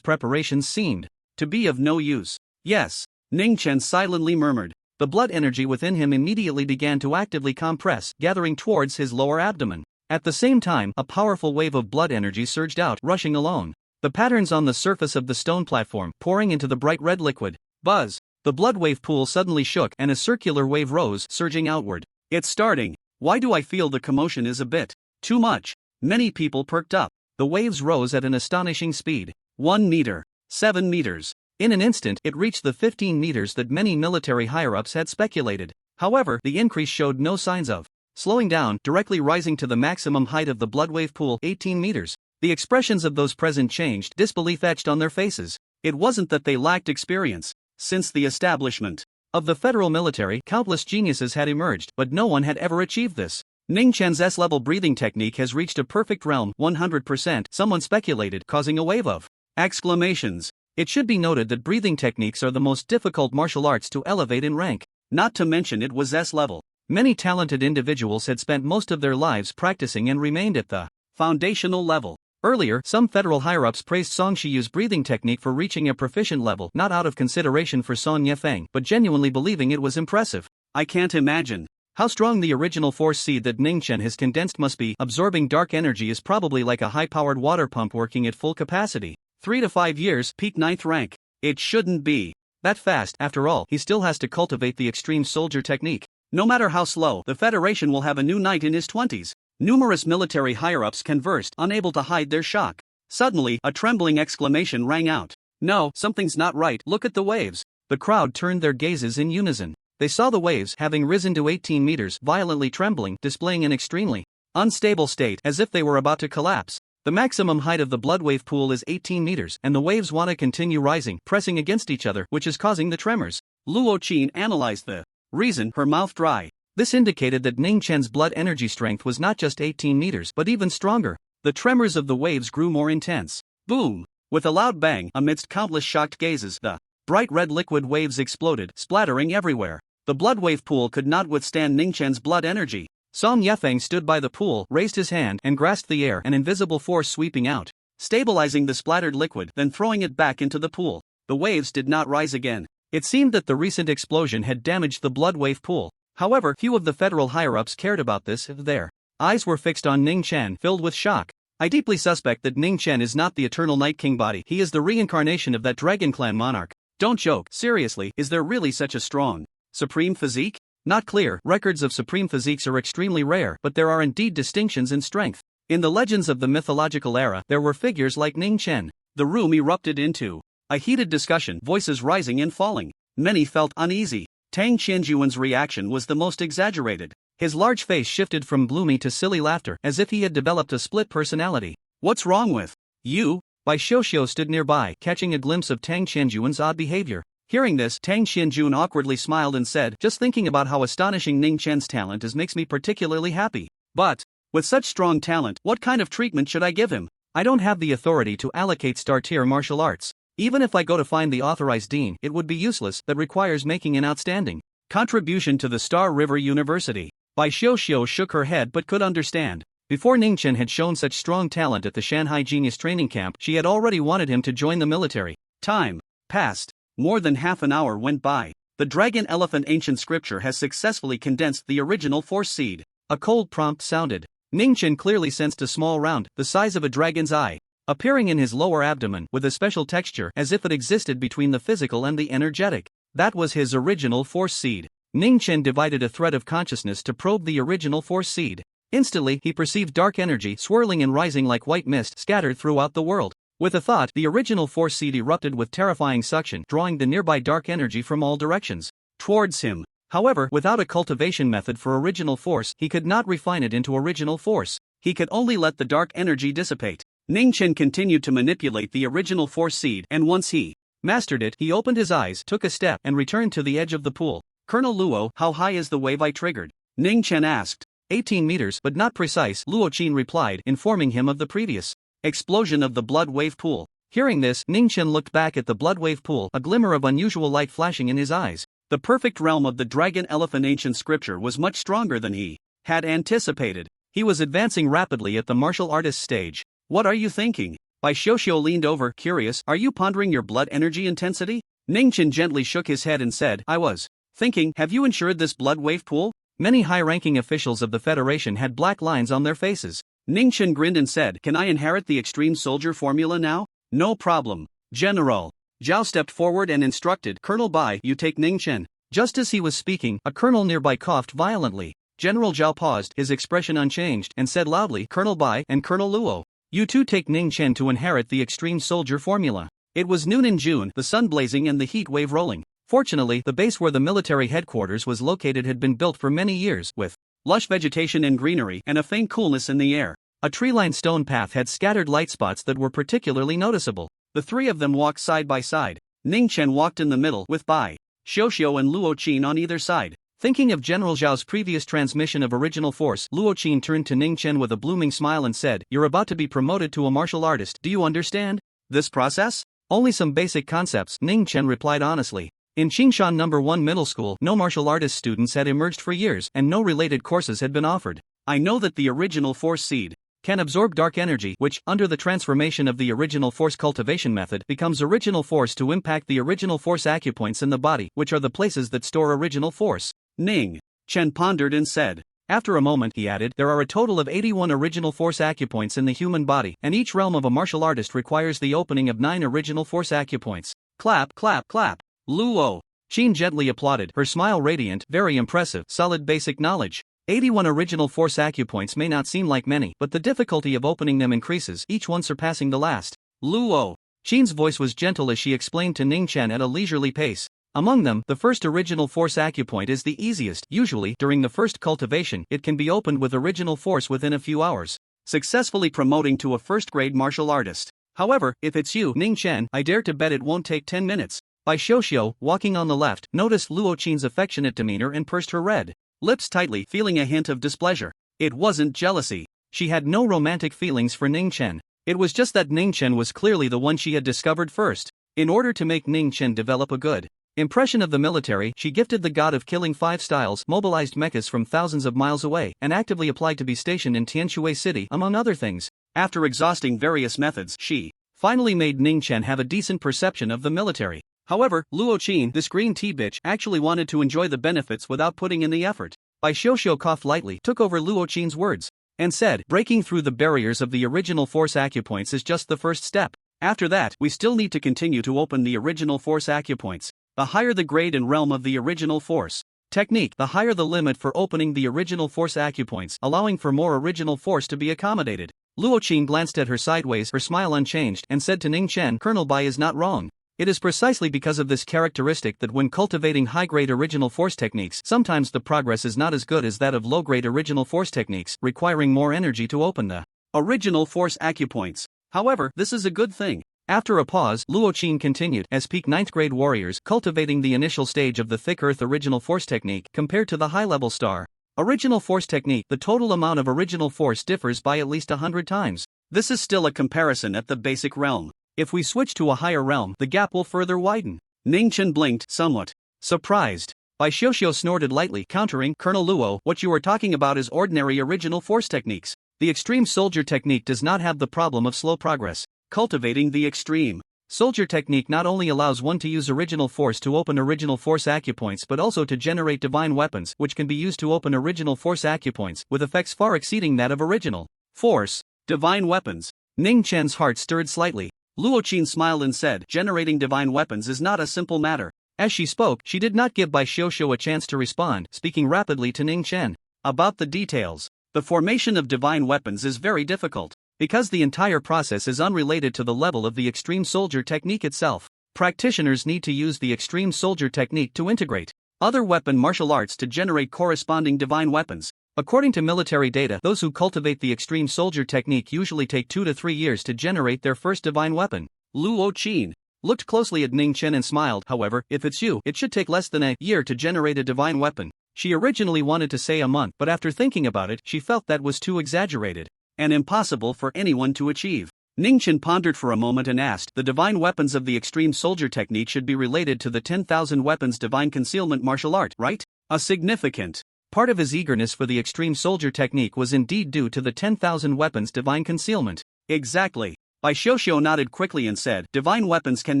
preparations seemed to be of no use. Yes, Ning Chen silently murmured. The blood energy within him immediately began to actively compress, gathering towards his lower abdomen. At the same time, a powerful wave of blood energy surged out, rushing alone. The patterns on the surface of the stone platform, pouring into the bright red liquid. Buzz! The blood wave pool suddenly shook and a circular wave rose, surging outward. It's starting. Why do I feel the commotion is a bit too much? Many people perked up. The waves rose at an astonishing speed. 1 meter. 7 meters. In an instant, it reached the 15 meters that many military higher-ups had speculated. However, the increase showed no signs of slowing down, directly rising to the maximum height of the blood wave pool, 18 meters. The expressions of those present changed, disbelief etched on their faces. It wasn't that they lacked experience. Since the establishment of the federal military, countless geniuses had emerged, but no one had ever achieved this. Ning Chen's S-level breathing technique has reached a perfect realm, 100%, someone speculated, causing a wave of exclamations. It should be noted that breathing techniques are the most difficult martial arts to elevate in rank. Not to mention it was S-level. Many talented individuals had spent most of their lives practicing and remained at the foundational level. Earlier, some federal higher-ups praised Song Shiyu's breathing technique for reaching a proficient level, not out of consideration for Song Yefeng, but genuinely believing it was impressive. I can't imagine. How strong the original force seed that Ning Chen has condensed must be. Absorbing dark energy is probably like a high-powered water pump working at full capacity. 3 to 5 years, peak 9th rank. It shouldn't be that fast. After all, he still has to cultivate the extreme soldier technique. No matter how slow, the Federation will have a new knight in his 20s. Numerous military higher-ups conversed, unable to hide their shock. Suddenly, a trembling exclamation rang out. No, something's not right, look at the waves. The crowd turned their gazes in unison. They saw the waves, having risen to 18 meters, violently trembling, displaying an extremely unstable state, as if they were about to collapse. The maximum height of the blood wave pool is 18 meters, and the waves want to continue rising, pressing against each other, which is causing the tremors. Luo Qin analyzed the reason, her mouth dry. This indicated that Ning Chen's blood energy strength was not just 18 meters, but even stronger. The tremors of the waves grew more intense. Boom! With a loud bang, amidst countless shocked gazes, the bright red liquid waves exploded, splattering everywhere. The blood wave pool could not withstand Ning Chen's blood energy. Song Yefeng stood by the pool, raised his hand, and grasped the air, an invisible force sweeping out, stabilizing the splattered liquid, then throwing it back into the pool. The waves did not rise again. It seemed that the recent explosion had damaged the blood wave pool. However, few of the federal higher-ups cared about this. Their eyes were fixed on Ning Chen, filled with shock. I deeply suspect that Ning Chen is not the eternal Night King body. He is the reincarnation of that Dragon Clan monarch. Don't joke, seriously, is there really such a strong supreme physique? Not clear. Records of supreme physiques are extremely rare, but there are indeed distinctions in strength. In the legends of the mythological era, there were figures like Ning Chen. The room erupted into a heated discussion, voices rising and falling. Many felt uneasy. Tang Qianjuan's reaction was the most exaggerated. His large face shifted from gloomy to silly laughter, as if he had developed a split personality. What's wrong with you? Bai Xiuxiu stood nearby, catching a glimpse of Tang Qianjuan's odd behavior. Hearing this, Tang Qianjun awkwardly smiled and said, just thinking about how astonishing Ning Chen's talent is makes me particularly happy. But, with such strong talent, what kind of treatment should I give him? I don't have the authority to allocate star-tier martial arts. Even if I go to find the authorized dean, it would be useless. That requires making an outstanding contribution to the Star River University. Bai Xiuxiu shook her head but could understand. Before Ning Chen had shown such strong talent at the Shanghai Genius Training Camp, she had already wanted him to join the military. Time passed. More than half an hour went by. The Dragon Elephant ancient scripture has successfully condensed the original force seed. A cold prompt sounded. Ning Chen clearly sensed a small round, the size of a dragon's eye, appearing in his lower abdomen with a special texture as if it existed between the physical and the energetic. That was his original force seed. Ning Chen divided a thread of consciousness to probe the original force seed. Instantly, he perceived dark energy swirling and rising like white mist scattered throughout the world. With a thought, the original force seed erupted with terrifying suction, drawing the nearby dark energy from all directions towards him. However, without a cultivation method for original force, he could not refine it into original force. He could only let the dark energy dissipate. Ning Chen continued to manipulate the original force seed, and once he mastered it, he opened his eyes, took a step, and returned to the edge of the pool. Colonel Luo, how high is the wave I triggered? Ning Chen asked. 18 meters, but not precise, Luo Qin replied, informing him of the previous explosion of the blood wave pool. Hearing this, Ning Chen looked back at the blood wave pool, a glimmer of unusual light flashing in his eyes. The perfect realm of the Dragon Elephant ancient scripture was much stronger than he had anticipated. He was advancing rapidly at the martial artist stage. What are you thinking? Bai Xiuxiu leaned over, curious. Are you pondering your blood energy intensity? Ning Chen gently shook his head and said, I was thinking, have you insured this blood wave pool? Many high-ranking officials of the Federation had black lines on their faces. Ning Chen grinned and said, can I inherit the extreme soldier formula now? No problem, General. Zhao stepped forward and instructed, Colonel Bai, you take Ning Chen. Just as he was speaking, a colonel nearby coughed violently. General Zhao paused, his expression unchanged, and said loudly, Colonel Bai and Colonel Luo, you two take Ning Chen to inherit the extreme soldier formula. It was noon in June, the sun blazing and the heat wave rolling. Fortunately, the base where the military headquarters was located had been built for many years, with lush vegetation and greenery and a faint coolness in the air. A tree-lined stone path had scattered light spots that were particularly noticeable. The three of them walked side by side. Ning Chen walked in the middle, with Bai Xiuxiu and Luo Qin on either side. Thinking of General Zhao's previous transmission of original force, Luo Qin turned to Ning Chen with a blooming smile and said, you're about to be promoted to a martial artist. Do you understand this process? Only some basic concepts, Ning Chen replied honestly. In Qingshan No. 1 Middle School, no martial artist students had emerged for years, and no related courses had been offered. I know that the original force seed can absorb dark energy, which, under the transformation of the original force cultivation method, becomes original force to impact the original force acupoints in the body, which are the places that store original force. Ning Chen pondered and said. After a moment he added, there are a total of 81 original force acupoints in the human body, and each realm of a martial artist requires the opening of 9 original force acupoints. Clap, clap, clap. Luo Qin gently applauded, her smile radiant, very impressive, solid basic knowledge. 81 original force acupoints may not seem like many, but the difficulty of opening them increases, each one surpassing the last. Luo Qin's voice was gentle as she explained to Ning Chen at a leisurely pace. Among them, the first original force acupoint is the easiest. Usually, during the first cultivation, it can be opened with original force within a few hours, successfully promoting to a first-grade martial artist. However, if it's you, Ning Chen, I dare to bet it won't take 10 minutes. Bai Xiuxiu, walking on the left, noticed Luo Qin's affectionate demeanor and pursed her red lips tightly, feeling a hint of displeasure. It wasn't jealousy. She had no romantic feelings for Ning Chen. It was just that Ning Chen was clearly the one she had discovered first. In order to make Ning Chen develop a good impression of the military, she gifted the god of killing 5 styles, mobilized mechas from thousands of miles away, and actively applied to be stationed in Tianshui City, among other things. After exhausting various methods, she finally made Ning Chen have a decent perception of the military. However, Luo Qin, this green tea bitch, actually wanted to enjoy the benefits without putting in the effort. Bai Xiuxiu coughed lightly, took over Luo Qin's words, and said, breaking through the barriers of the original force acupoints is just the first step. After that, we still need to continue to open the original force acupoints. The higher the grade and realm of the original force technique, the higher the limit for opening the original force acupoints, allowing for more original force to be accommodated. Luo Qin glanced at her sideways, her smile unchanged, and said to Ning Chen, Colonel Bai is not wrong. It is precisely because of this characteristic that when cultivating high-grade original force techniques, sometimes the progress is not as good as that of low-grade original force techniques, requiring more energy to open the original force acupoints. However, this is a good thing. After a pause, Luo Qin continued, as peak 9th grade warriors, cultivating the initial stage of the thick earth original force technique, compared to the high-level star original force technique, the total amount of original force differs by at least 100 times. This is still a comparison at the basic realm. If we switch to a higher realm, the gap will further widen. Ning Chen blinked, somewhat surprised. Bai Xiuxiu snorted lightly, countering, Colonel Luo, what you are talking about is ordinary original force techniques. The extreme soldier technique does not have the problem of slow progress. Cultivating the extreme soldier technique not only allows one to use original force to open original force acupoints but also to generate divine weapons, which can be used to open original force acupoints, with effects far exceeding that of original force. Divine weapons. Ning Chen's heart stirred slightly. Luo Qin smiled and said, generating divine weapons is not a simple matter. As she spoke, she did not give Bai Xiuxiu a chance to respond, speaking rapidly to Ning Chen about the details. The formation of divine weapons is very difficult, because the entire process is unrelated to the level of the extreme soldier technique itself. Practitioners need to use the extreme soldier technique to integrate other weapon martial arts to generate corresponding divine weapons. According to military data, those who cultivate the extreme soldier technique usually take 2 to 3 years to generate their first divine weapon. Luo Qin looked closely at Ning Chen and smiled. However, if it's you, it should take less than a year to generate a divine weapon. She originally wanted to say a month, but after thinking about it, she felt that was too exaggerated and impossible for anyone to achieve. Ning Chen pondered for a moment and asked, the divine weapons of the extreme soldier technique should be related to the 10,000 weapons divine concealment martial art, right? A significant part of his eagerness for the extreme soldier technique was indeed due to the 10,000 weapons divine concealment. Exactly. Bai Xiuxiu nodded quickly and said, divine weapons can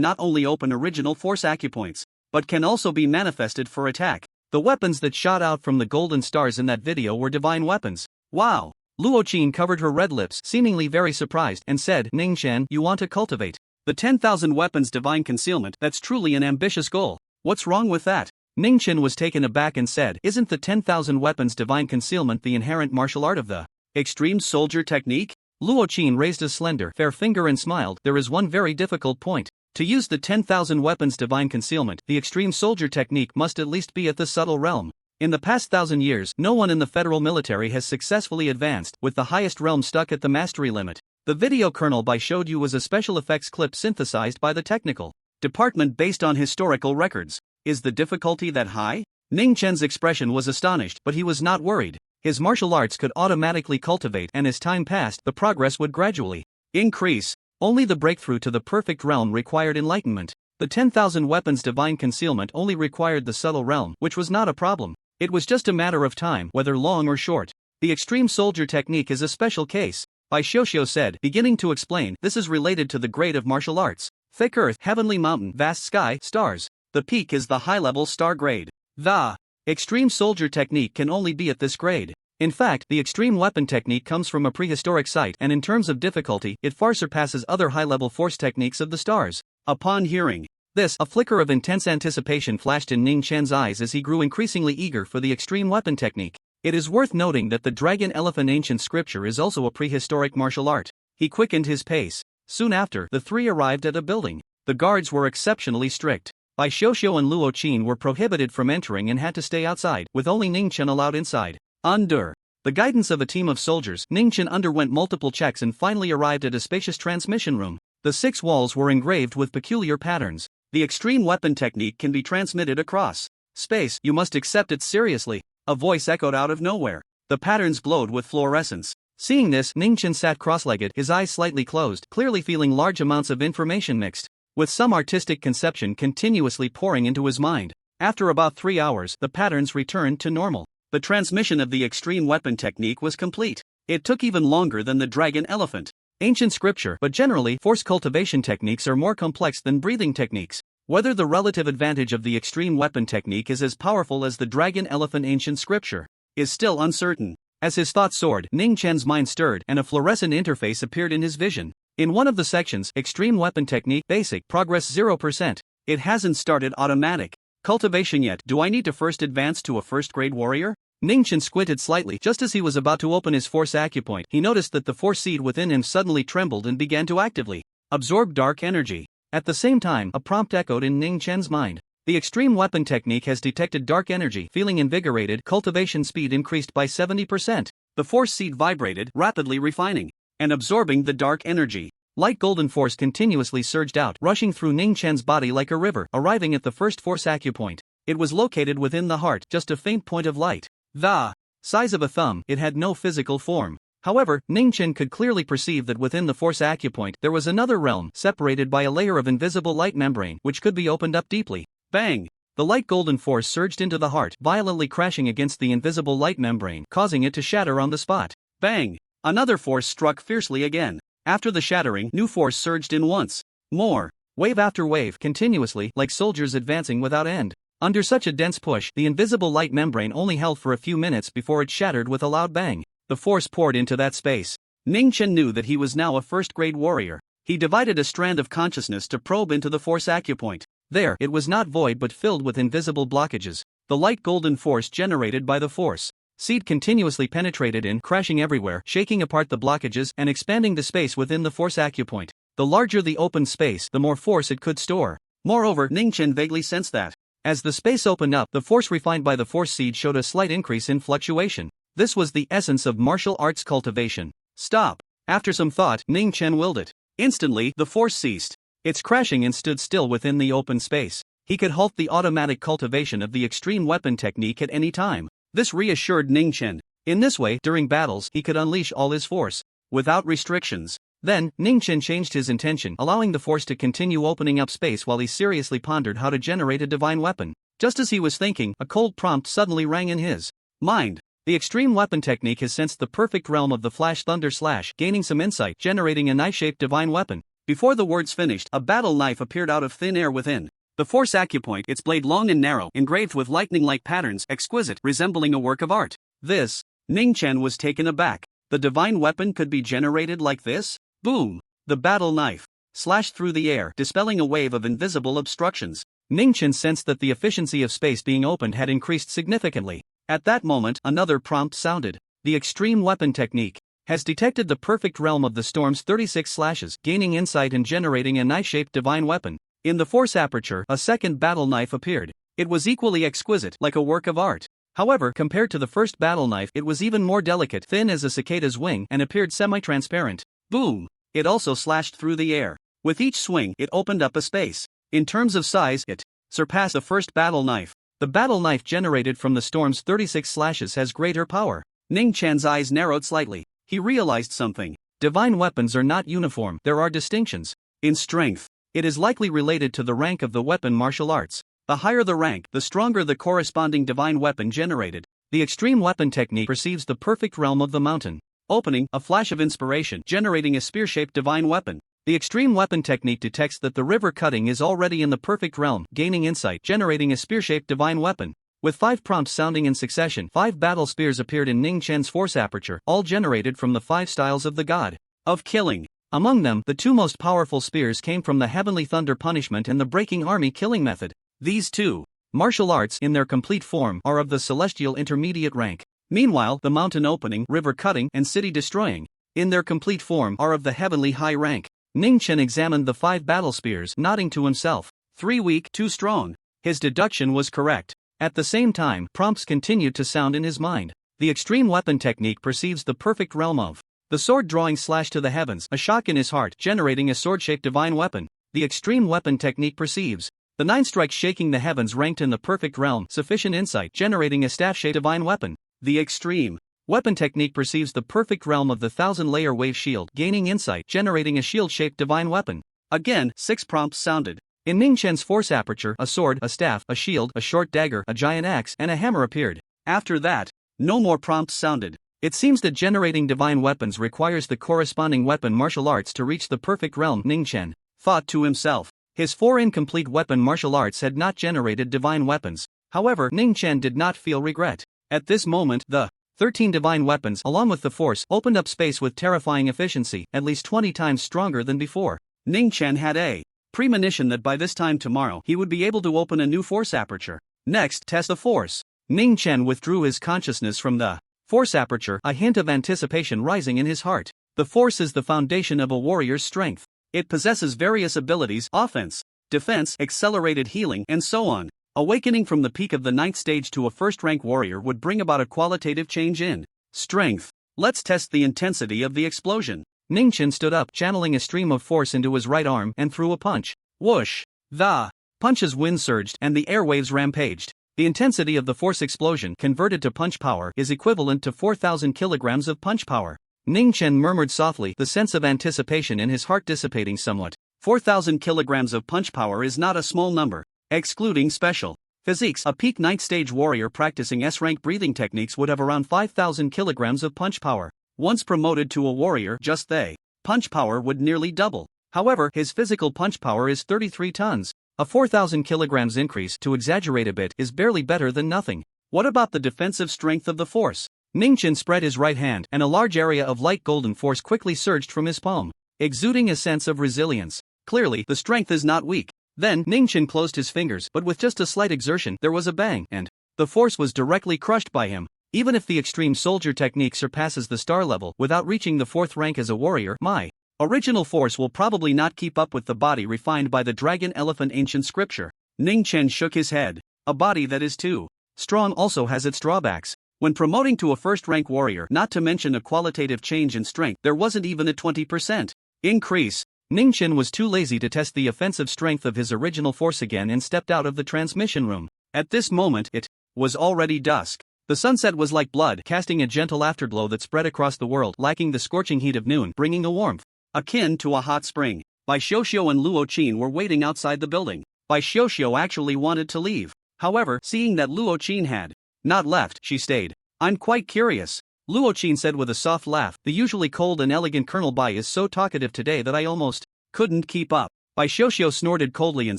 not only open original force acupoints, but can also be manifested for attack. The weapons that shot out from the golden stars in that video were divine weapons. Wow. Luo Qin covered her red lips, seemingly very surprised, and said, Ning Chen, you want to cultivate the 10,000 weapons divine concealment? That's truly an ambitious goal. What's wrong with that? Ning Chen was taken aback and said, isn't the 10,000 weapons divine concealment the inherent martial art of the extreme soldier technique? Luo Qin raised a slender, fair finger and smiled. There is one very difficult point. To use the 10,000 weapons divine concealment, the extreme soldier technique must at least be at the subtle realm. In the past 1,000 years, no one in the federal military has successfully advanced, with the highest realm stuck at the mastery limit. The video Colonel Bai showed you was a special effects clip synthesized by the technical department based on historical records. Is the difficulty that high? Ning Chen's expression was astonished, but he was not worried. His martial arts could automatically cultivate, and as time passed, the progress would gradually increase. Only the breakthrough to the perfect realm required enlightenment. The 10,000 weapons divine concealment only required the subtle realm, which was not a problem. It was just a matter of time, whether long or short. The extreme soldier technique is a special case. Bai Xiuxiu said, beginning to explain, this is related to the grade of martial arts. Thick earth, heavenly mountain, vast sky, stars. The peak is the high-level star grade. The Extreme soldier technique can only be at this grade. In fact, the extreme weapon technique comes from a prehistoric site, and in terms of difficulty, it far surpasses other high-level force techniques of the stars. Upon hearing this, a flicker of intense anticipation flashed in Ning Chen's eyes as he grew increasingly eager for the extreme weapon technique. It is worth noting that the dragon elephant ancient scripture is also a prehistoric martial art. He quickened his pace. Soon after, the three arrived at a building. The guards were exceptionally strict. Bai Xiuxiu and Luo Qin were prohibited from entering and had to stay outside, with only Ning Chen allowed inside. Under the guidance of a team of soldiers, Ning Chen underwent multiple checks and finally arrived at a spacious transmission room. The 6 walls were engraved with peculiar patterns. The extreme weapon technique can be transmitted across space. You must accept it seriously. A voice echoed out of nowhere. The patterns glowed with fluorescence. Seeing this, Ning Chen sat cross-legged, his eyes slightly closed, clearly feeling large amounts of information mixed with some artistic conception continuously pouring into his mind. After about 3 hours, the patterns returned to normal. The transmission of the extreme weapon technique was complete. It took even longer than the dragon elephant. Ancient scripture, but generally, force cultivation techniques are more complex than breathing techniques. Whether the relative advantage of the extreme weapon technique is as powerful as the dragon elephant ancient scripture is still uncertain. As his thoughts soared, Ning Chen's mind stirred, and a fluorescent interface appeared in his vision. In one of the sections, Extreme Weapon Technique, Basic, Progress 0%. It hasn't started automatic cultivation yet. Do I need to first advance to a first-grade warrior? Ning Chen squinted slightly. Just as he was about to open his force acupoint, he noticed that the force seed within him suddenly trembled and began to actively absorb dark energy. At the same time, a prompt echoed in Ning Chen's mind. The extreme weapon technique has detected dark energy. Feeling invigorated, cultivation speed increased by 70%. The force seed vibrated, rapidly refining and absorbing the dark energy. Light golden force continuously surged out, rushing through Ning Chen's body like a river, arriving at the first force acupoint. It was located within the heart, just a faint point of light. The size of a thumb, it had no physical form. However, Ning Chen could clearly perceive that within the force acupoint there was another realm, separated by a layer of invisible light membrane, which could be opened up deeply. Bang! The light golden force surged into the heart, violently crashing against the invisible light membrane, causing it to shatter on the spot. Bang! Another force struck fiercely again. After the shattering, new force surged in once more, wave after wave, continuously, like soldiers advancing without end. Under such a dense push, the invisible light membrane only held for a few minutes before it shattered with a loud bang. The force poured into that space. Ning Chen knew that he was now a first-grade warrior. He divided a strand of consciousness to probe into the force acupoint. There, it was not void but filled with invisible blockages. The light golden force generated by the force seed continuously penetrated in, crashing everywhere, shaking apart the blockages and expanding the space within the force acupoint. The larger the open space, the more force it could store. Moreover, Ning Chen vaguely sensed that as the space opened up, the force refined by the force seed showed a slight increase in fluctuation. This was the essence of martial arts cultivation. Stop! After some thought, Ning Chen willed it. Instantly, the force ceased its crashing and stood still within the open space. He could halt the automatic cultivation of the extreme weapon technique at any time. This reassured Ning Chen. In this way, during battles, he could unleash all his force without restrictions. Then, Ning Chen changed his intention, allowing the force to continue opening up space while he seriously pondered how to generate a divine weapon. Just as he was thinking, a cold prompt suddenly rang in his mind. The extreme weapon technique has sensed the perfect realm of the flash thunder slash, gaining some insight, generating a knife-shaped divine weapon. Before the words finished, a battle knife appeared out of thin air within the force acupoint, its blade long and narrow, engraved with lightning-like patterns, exquisite, resembling a work of art. This, Ning Chen was taken aback. The divine weapon could be generated like this? Boom! The battle knife slashed through the air, dispelling a wave of invisible obstructions. Ning Chen sensed that the efficiency of space being opened had increased significantly. At that moment, another prompt sounded. The extreme weapon technique has detected the perfect realm of the storm's 36 slashes, gaining insight and generating a knife-shaped divine weapon. In the force aperture, a second battle knife appeared. It was equally exquisite, like a work of art. However, compared to the first battle knife, it was even more delicate, thin as a cicada's wing, and appeared semi-transparent. Boom! It also slashed through the air. With each swing, it opened up a space. In terms of size, it surpassed the first battle knife. The battle knife generated from the storm's 36 slashes has greater power. Ning Chen's eyes narrowed slightly. He realized something. Divine weapons are not uniform, there are distinctions in strength. It is likely related to the rank of the weapon martial arts. The higher the rank, the stronger the corresponding divine weapon generated. The extreme weapon technique perceives the perfect realm of the mountain, opening, a flash of inspiration, generating a spear-shaped divine weapon. The extreme weapon technique detects that the river cutting is already in the perfect realm, gaining insight, generating a spear-shaped divine weapon. With 5 prompts sounding in succession, 5 battle spears appeared in Ning Chen's force aperture, all generated from the 5 styles of the god of killing. Among them, the 2 most powerful spears came from the Heavenly Thunder Punishment and the Breaking Army Killing Method. These 2 martial arts, in their complete form, are of the Celestial Intermediate rank. Meanwhile, the Mountain Opening, River Cutting, and City Destroying, in their complete form, are of the Heavenly High rank. Ning Chen examined the 5 battle spears, nodding to himself. 3 weak, 2 strong. His deduction was correct. At the same time, prompts continued to sound in his mind. The extreme weapon technique perceives the perfect realm of the sword drawing slash to the heavens, a shock in his heart, generating a sword-shaped divine weapon. The extreme weapon technique perceives the 9 strikes shaking the heavens ranked in the perfect realm, sufficient insight, generating a staff-shaped divine weapon. The extreme weapon technique perceives the perfect realm of the 1,000-layer wave shield, gaining insight, generating a shield-shaped divine weapon. Again, 6 prompts sounded. In Ning Chen's force aperture, a sword, a staff, a shield, a short dagger, a giant axe, and a hammer appeared. After that, no more prompts sounded. It seems that generating divine weapons requires the corresponding weapon martial arts to reach the perfect realm, Ning Chen thought to himself. His 4 incomplete weapon martial arts had not generated divine weapons. However, Ning Chen did not feel regret. At this moment, the 13 divine weapons, along with the force, opened up space with terrifying efficiency, at least 20 times stronger than before. Ning Chen had a premonition that by this time tomorrow he would be able to open a new force aperture. Next, test the force. Ning Chen withdrew his consciousness from the force aperture, a hint of anticipation rising in his heart. The force is the foundation of a warrior's strength. It possesses various abilities: offense, defense, accelerated healing, and so on. Awakening from the peak of the 9th stage to a first-rank warrior would bring about a qualitative change in strength. Let's test the intensity of the explosion. Ning Chen stood up, channeling a stream of force into his right arm, and threw a punch. Whoosh! The punch's wind surged, and the airwaves rampaged. The intensity of the force explosion, converted to punch power, is equivalent to 4,000 kilograms of punch power. Ning Chen murmured softly, the sense of anticipation in his heart dissipating somewhat. 4,000 kilograms of punch power is not a small number. Excluding special physiques, a peak 9th stage warrior practicing S-rank breathing techniques would have around 5,000 kilograms of punch power. Once promoted to a warrior, just they punch power would nearly double. However, his physical punch power is 33 tons. A 4,000 kilograms increase, to exaggerate a bit, is barely better than nothing. What about the defensive strength of the force? Ning Chen spread his right hand, and a large area of light golden force quickly surged from his palm, exuding a sense of resilience. Clearly, the strength is not weak. Then, Ning Chen closed his fingers, but with just a slight exertion, there was a bang, and the force was directly crushed by him. Even if the extreme soldier technique surpasses the star level, without reaching the 4th rank as a warrior, my original force will probably not keep up with the body refined by the dragon elephant ancient scripture. Ning Chen shook his head. A body that is too strong also has its drawbacks. When promoting to a first-rank warrior, not to mention a qualitative change in strength, there wasn't even a 20% increase. Ning Chen was too lazy to test the offensive strength of his original force again and stepped out of the transmission room. At this moment, it was already dusk. The sunset was like blood, casting a gentle afterglow that spread across the world, lacking the scorching heat of noon, bringing a warmth akin to a hot spring. Bai Xiuxiu and Luo Qin were waiting outside the building. Bai Xiuxiu actually wanted to leave. However, seeing that Luo Qin had not left, she stayed. I'm quite curious, Luo Qin said with a soft laugh. The usually cold and elegant Colonel Bai is so talkative today that I almost couldn't keep up. Bai Xiuxiu snorted coldly and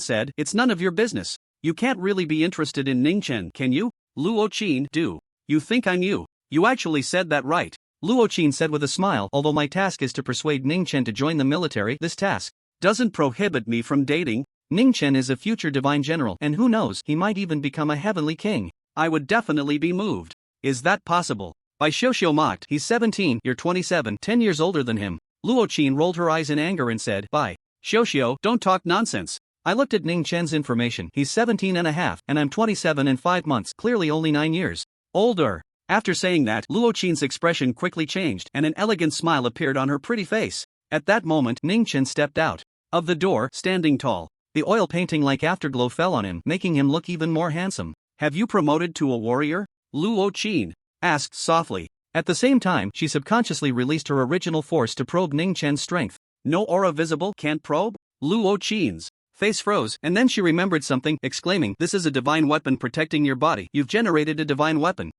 said, it's none of your business. You can't really be interested in Ning Chen, can you? Luo Qin, do you think I'm you? You actually said that right, Luo Qin said with a smile. Although my task is to persuade Ning Chen to join the military, this task doesn't prohibit me from dating. Ning Chen is a future divine general, and who knows, he might even become a heavenly king. I would definitely be moved. Is that possible? Bai Xiuxiu mocked. He's 17, you're 27, 10 years older than him. Luo Qin rolled her eyes in anger and said, Bai Xiuxiu, don't talk nonsense. I looked at Ning Chen's information. He's 17 and a half, and I'm 27 and 5 months, clearly only 9 years older. After saying that, Luo Qin's expression quickly changed, and an elegant smile appeared on her pretty face. At that moment, Ning Chen stepped out of the door, standing tall. The oil painting like afterglow fell on him, making him look even more handsome. Have you promoted to a warrior? Luo Qin asked softly. At the same time, she subconsciously released her original force to probe Ning Chen's strength. No aura visible, can't probe? Luo Qin's face froze, and then she remembered something, exclaiming, this is a divine weapon protecting your body. You've generated a divine weapon.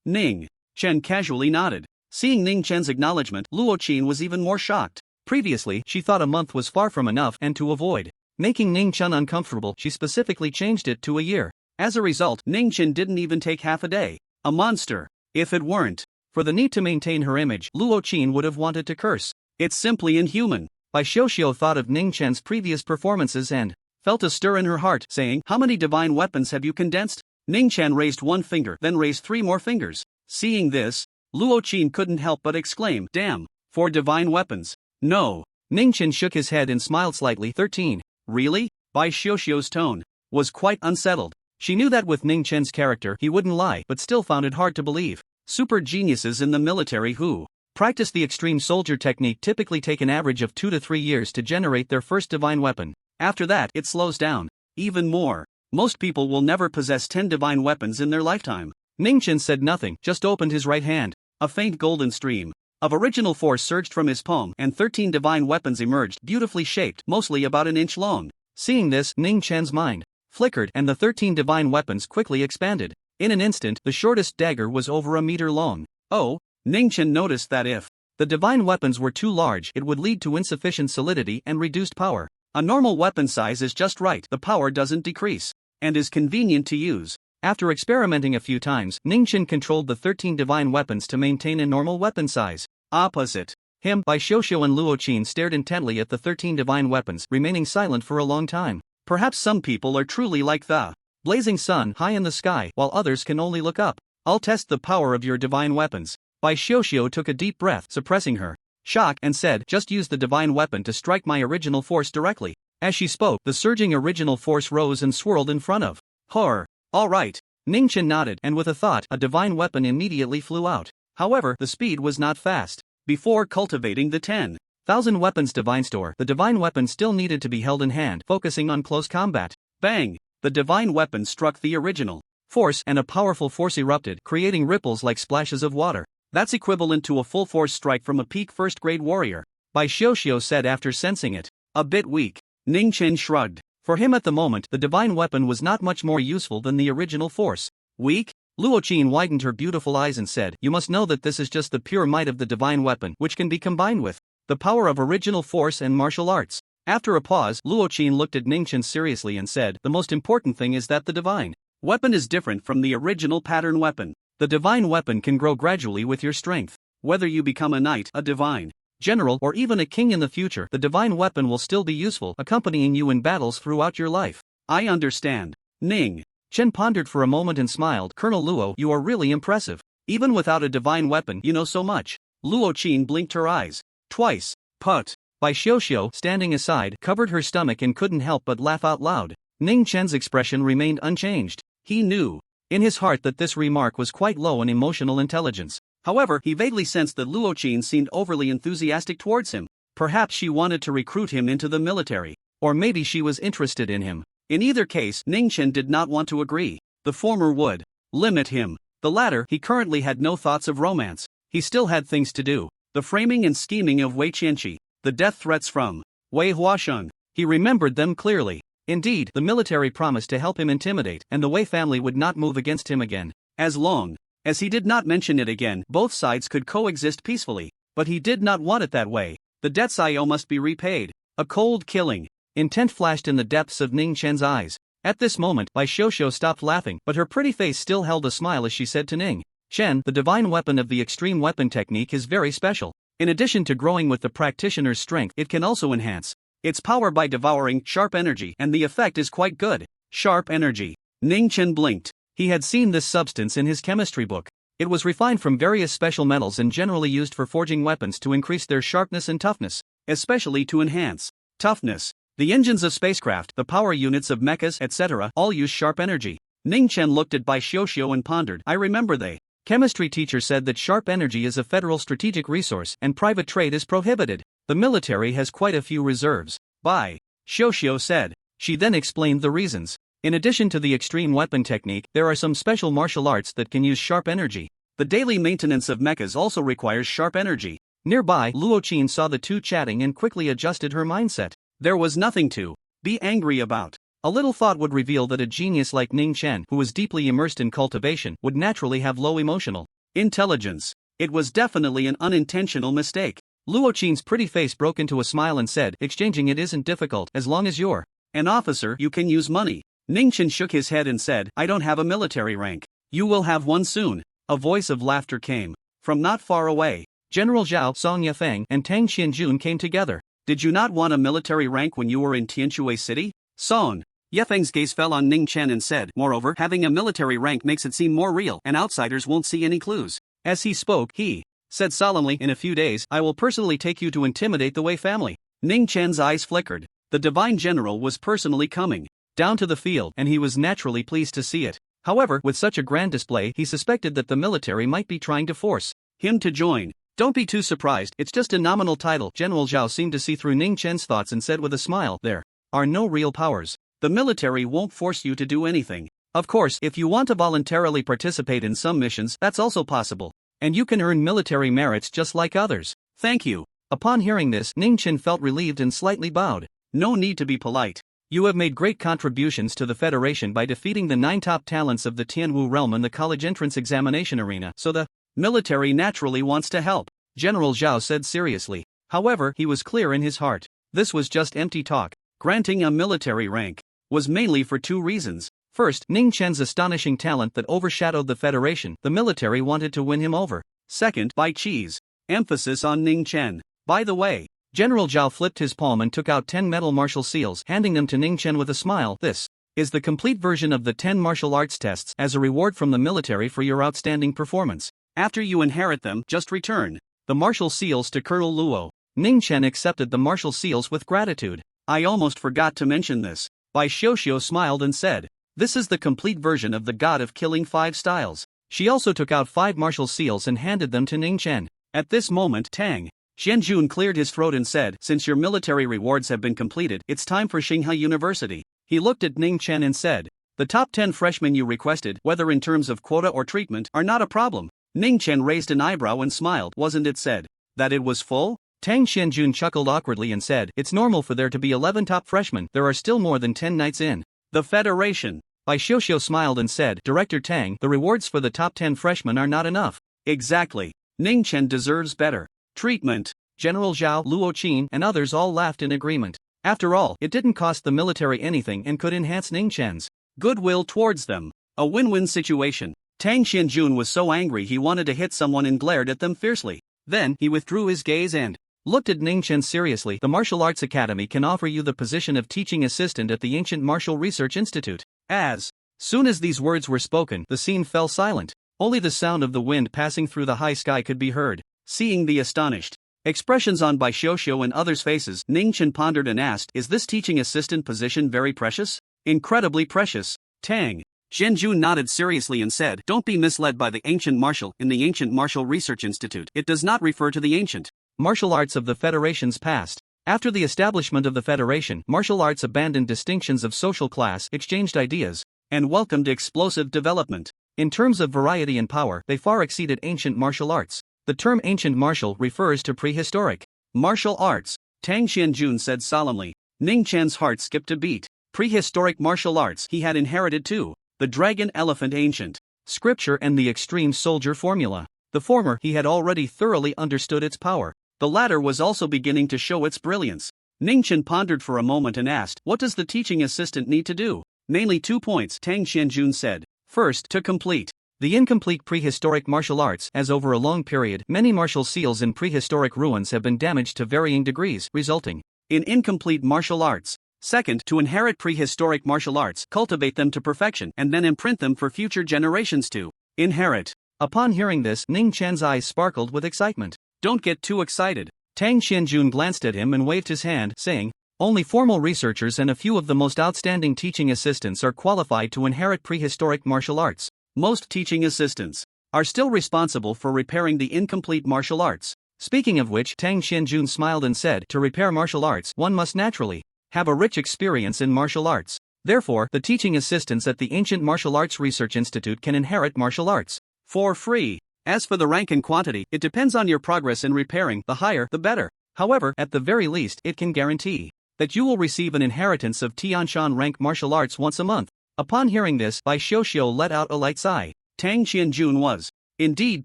Ning Chen casually nodded. Seeing Ning Chen's acknowledgement, Luo Qin was even more shocked. Previously, she thought a month was far from enough, and to avoid making Ning Chen uncomfortable, she specifically changed it to a year. As a result, Ning Chen didn't even take half a day. A monster. If it weren't for the need to maintain her image, Luo Qin would have wanted to curse. It's simply inhuman. Bai Xiuxiu thought of Ning Chen's previous performances and felt a stir in her heart, saying, "How many divine weapons have you condensed?" Ning Chen raised one finger, then raised 3 more fingers. Seeing this, Luo Qin couldn't help but exclaim, "Damn, 4 divine weapons. No." Ning Chen shook his head and smiled slightly. 13. Really? Bai Xiuxiu's tone was quite unsettled. She knew that with Ning Chen's character he wouldn't lie, but still found it hard to believe. Super geniuses in the military who practice the extreme soldier technique typically take an average of 2 to 3 years to generate their first divine weapon. After that, it slows down. Even more. Most people will never possess 10 divine weapons in their lifetime. Ning Chen said nothing, just opened his right hand. A faint golden stream of original force surged from his palm, and 13 divine weapons emerged, beautifully shaped, mostly about an inch long. Seeing this, Ning Chen's mind flickered, and the 13 divine weapons quickly expanded. In an instant, the shortest dagger was over a meter long. Oh, Ning Chen noticed that if the divine weapons were too large, it would lead to insufficient solidity and reduced power. A normal weapon size is just right, the power doesn't decrease, and is convenient to use. After experimenting a few times, Ning Chen controlled the 13 divine weapons to maintain a normal weapon size. Opposite him, Bai Xiuxiu and Luo Qin stared intently at the 13 divine weapons, remaining silent for a long time. Perhaps some people are truly like the blazing sun high in the sky, while others can only look up. I'll test the power of your divine weapons. Bai Xiuxiu took a deep breath, suppressing her shock, and said, "Just use the divine weapon to strike my original force directly." As she spoke, the surging original force rose and swirled in front of her. All right. Ning Chen nodded, and with a thought, a divine weapon immediately flew out. However, the speed was not fast. Before cultivating the 10,000 weapons divine store, the divine weapon still needed to be held in hand, focusing on close combat. Bang! The divine weapon struck the original force, and a powerful force erupted, creating ripples like splashes of water. That's equivalent to a full force strike from a peak first-grade warrior, Bai Xiuxiu said after sensing it. A bit weak. Ning Chen shrugged. For him at the moment, the divine weapon was not much more useful than the original force. Weak? Luo Qin widened her beautiful eyes and said, "You must know that this is just the pure might of the divine weapon, which can be combined with the power of original force and martial arts." After a pause, Luo Qin looked at Ning Chen seriously and said, "The most important thing is that the divine weapon is different from the original pattern weapon. The divine weapon can grow gradually with your strength. Whether you become a knight, a divine general, or even a king in the future, the divine weapon will still be useful, accompanying you in battles throughout your life." I understand. Ning Chen pondered for a moment and smiled. "Colonel Luo, you are really impressive. Even without a divine weapon, you know so much." Luo Qin blinked her eyes twice. Put. Bai Xiuxiu, standing aside, covered her stomach and couldn't help but laugh out loud. Ning Chen's expression remained unchanged. He knew in his heart that this remark was quite low in emotional intelligence. However, he vaguely sensed that Luo Qin seemed overly enthusiastic towards him. Perhaps she wanted to recruit him into the military. Or maybe she was interested in him. In either case, Ning Chen did not want to agree. The former would limit him. The latter, he currently had no thoughts of romance. He still had things to do. The framing and scheming of Wei Qianqi. The death threats from Wei Huasheng. He remembered them clearly. Indeed, the military promised to help him intimidate, and the Wei family would not move against him again. As long as he did not mention it again, both sides could coexist peacefully. But he did not want it that way. The debts I owe must be repaid. A cold killing intent flashed in the depths of Ning Chen's eyes. At this moment, Bai Xiuxiu stopped laughing, but her pretty face still held a smile as she said to Ning Chen, "The divine weapon of the extreme weapon technique is very special. In addition to growing with the practitioner's strength, it can also enhance its power by devouring sharp energy, and the effect is quite good." Sharp energy. Ning Chen blinked. He had seen this substance in his chemistry book. It was refined from various special metals and generally used for forging weapons to increase their sharpness and toughness, especially to enhance toughness. The engines of spacecraft, the power units of mechas, etc., all use sharp energy. Ning Chen looked at Bai Xiuxiu and pondered. "I remember the chemistry teacher said that sharp energy is a federal strategic resource and private trade is prohibited. The military has quite a few reserves," Bai Xiuxiu said. She then explained the reasons. In addition to the extreme weapon technique, there are some special martial arts that can use sharp energy. The daily maintenance of mechas also requires sharp energy. Nearby, Luo Qin saw the two chatting and quickly adjusted her mindset. There was nothing to be angry about. A little thought would reveal that a genius like Ning Chen, who was deeply immersed in cultivation, would naturally have low emotional intelligence. It was definitely an unintentional mistake. Luo Qin's pretty face broke into a smile and said, "Exchanging it isn't difficult, as long as you're an officer, you can use money." Ning Chen shook his head and said, I don't have a military rank. You will have one soon. A voice of laughter came from not far away. General Zhao, Song Yafeng, and Tang Xianjun came together. Did you not want a military rank when you were in Tianshui City? Song Yafeng's gaze fell on Ning Chen and said, moreover, having a military rank makes it seem more real and outsiders won't see any clues. As he spoke, he said solemnly, in a few days, I will personally take you to intimidate the Wei family. Ning Chen's eyes flickered. The divine general was personally coming down to the field, and he was naturally pleased to see it. However, with such a grand display, he suspected that the military might be trying to force him to join. Don't be too surprised, it's just a nominal title. General Zhao seemed to see through Ning Chen's thoughts and said with a smile, there are no real powers. The military won't force you to do anything. Of course, if you want to voluntarily participate in some missions, that's also possible. And you can earn military merits just like others. Thank you. Upon hearing this, Ning Chen felt relieved and slightly bowed. No need to be polite. You have made great contributions to the Federation by defeating the 9 top talents of the Tianwu realm in the college entrance examination arena, so the military naturally wants to help, General Zhao said seriously. However, he was clear in his heart. This was just empty talk. Granting a military rank was mainly for 2 reasons. First, Ning Chen's astonishing talent that overshadowed the Federation. The military wanted to win him over. Second, by cheese. Emphasis on Ning Chen. By the way, General Zhao flipped his palm and took out 10 metal martial seals, handing them to Ning Chen with a smile. This is the complete version of the 10 martial arts tests as a reward from the military for your outstanding performance. After you inherit them, just return the martial seals to Colonel Luo. Ning Chen accepted the martial seals with gratitude. I almost forgot to mention this. Bai Xiuxiu smiled and said, this is the complete version of the God of Killing 5 styles. She also took out 5 martial seals and handed them to Ning Chen. At this moment, Tang Xianjun cleared his throat and said, since your military rewards have been completed, it's time for Xinghai University. He looked at Ning Chen and said, the top 10 freshmen you requested, whether in terms of quota or treatment, are not a problem. Ning Chen raised an eyebrow and smiled. Wasn't it said that it was full? Tang Xianjun chuckled awkwardly and said, it's normal for there to be 11 top freshmen. There are still more than 10 knights in the Federation. Bai Xiuxiu smiled and said, Director Tang, the rewards for the top 10 freshmen are not enough. Exactly. Ning Chen deserves better treatment. General Zhao, Luo Qin, and others all laughed in agreement. After all, it didn't cost the military anything and could enhance Ning Chen's goodwill towards them. A win-win situation. Tang Xianjun was so angry he wanted to hit someone and glared at them fiercely. Then, he withdrew his gaze and looked at Ning Chen seriously. The Martial Arts Academy can offer you the position of teaching assistant at the Ancient Martial Research Institute. As soon as these words were spoken, the scene fell silent. Only the sound of the wind passing through the high sky could be heard. Seeing the astonished expressions on Bai Xiuxiu and others' faces, Ning Chen pondered and asked, is this teaching assistant position very precious? Incredibly precious. Tang Xianjun nodded seriously and said, don't be misled by the ancient martial in the Ancient Martial Research Institute. It does not refer to the ancient martial arts of the Federation's past. After the establishment of the Federation, martial arts abandoned distinctions of social class, exchanged ideas, and welcomed explosive development. In terms of variety and power, they far exceeded ancient martial arts. The term ancient martial refers to prehistoric martial arts. Tang Xianjun said solemnly. Ning Chen's heart skipped a beat. Prehistoric martial arts he had inherited too. The dragon elephant ancient scripture and the extreme soldier formula. The former he had already thoroughly understood its power. The latter was also beginning to show its brilliance. Ning Chen pondered for a moment and asked, what does the teaching assistant need to do? Mainly 2 points, Tang Xianjun said. First, to complete the incomplete prehistoric martial arts, as over a long period, many martial seals in prehistoric ruins have been damaged to varying degrees, resulting in incomplete martial arts. Second, to inherit prehistoric martial arts, cultivate them to perfection, and then imprint them for future generations to inherit. Upon hearing this, Ning Chen's eyes sparkled with excitement. Don't get too excited. Tang Xianjun glanced at him and waved his hand, saying, only formal researchers and a few of the most outstanding teaching assistants are qualified to inherit prehistoric martial arts. Most teaching assistants are still responsible for repairing the incomplete martial arts. Speaking of which, Tang Xianjun smiled and said, to repair martial arts, one must naturally have a rich experience in martial arts. Therefore, the teaching assistants at the Ancient Martial Arts Research Institute can inherit martial arts for free. As for the rank and quantity, it depends on your progress in repairing. The higher, the better. However, at the very least, it can guarantee that you will receive an inheritance of Tianshan rank martial arts once a month. Upon hearing this, Bai Xiuxiu let out a light sigh. Tang Xianjun was indeed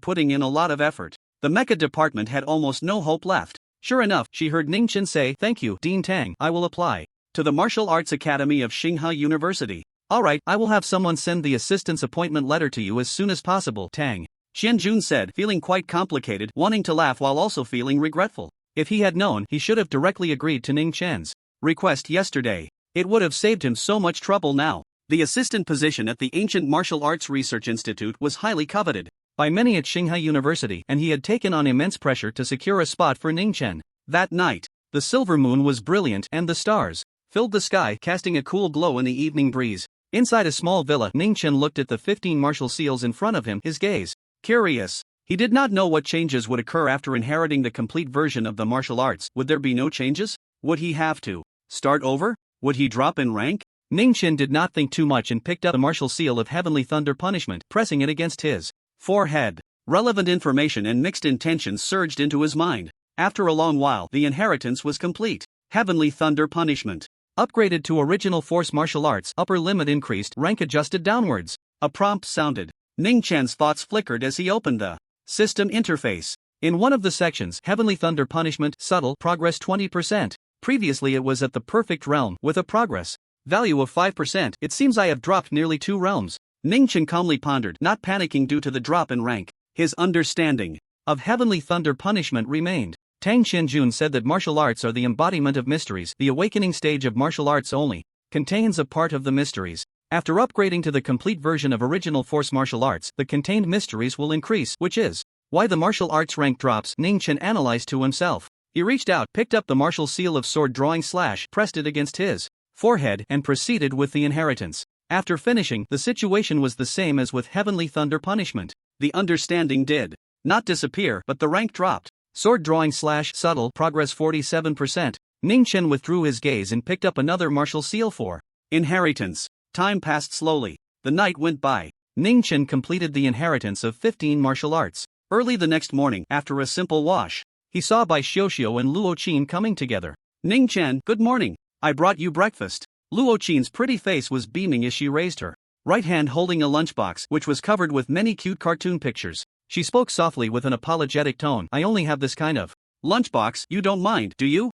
putting in a lot of effort. The mecha department had almost no hope left. Sure enough, she heard Ning Chen say, thank you, Dean Tang, I will apply to the Martial Arts Academy of Xinghai University. Alright, I will have someone send the assistant's appointment letter to you as soon as possible, Tang Xianjun said, feeling quite complicated, wanting to laugh while also feeling regretful. If he had known, he should have directly agreed to Ning Chen's request yesterday. It would have saved him so much trouble now. The assistant position at the Ancient Martial Arts Research Institute was highly coveted by many at Qinghai University, and he had taken on immense pressure to secure a spot for Ning Chen. That night, the silver moon was brilliant and the stars filled the sky, casting a cool glow in the evening breeze. Inside a small villa, Ning Chen looked at the 15 martial seals in front of him, his gaze curious. He did not know what changes would occur after inheriting the complete version of the martial arts. Would there be no changes? Would he have to start over? Would he drop in rank? Ning Chen did not think too much and picked up the martial seal of Heavenly Thunder Punishment, pressing it against his forehead. Relevant information and mixed intentions surged into his mind. After a long while, the inheritance was complete. Heavenly Thunder Punishment. Upgraded to Original Force Martial Arts, upper limit increased, rank adjusted downwards. A prompt sounded. Ning Chen's thoughts flickered as he opened the system interface. In one of the sections, Heavenly Thunder Punishment, subtle, progress 20%. Previously it was at the perfect realm, with a progress value of 5%. It seems I have dropped nearly 2 realms. Ning Chen calmly pondered, not panicking due to the drop in rank. His understanding of Heavenly Thunder Punishment remained. Tang Xianjun said that martial arts are the embodiment of mysteries. The awakening stage of martial arts only contains a part of the mysteries. After upgrading to the complete version of Original Force Martial Arts, the contained mysteries will increase, which is why the martial arts rank drops, Ning Chen analyzed to himself. He reached out, picked up the martial seal of sword drawing / pressed it against his forehead, and proceeded with the inheritance. After finishing, the situation was the same as with Heavenly Thunder Punishment. The understanding did not disappear, but the rank dropped. Sword drawing / subtle, progress 47%. Ning Chen withdrew his gaze and picked up another martial seal for inheritance. Time passed slowly. The night went by. Ning Chen completed the inheritance of 15 martial arts. Early the next morning, after a simple wash, he saw Bai Xiuxiu and Luo Qin coming together. Ning Chen, good morning. I brought you breakfast. Luo Qin's pretty face was beaming as she raised her right hand holding a lunchbox which was covered with many cute cartoon pictures. She spoke softly with an apologetic tone. I only have this kind of lunchbox, you don't mind, do you?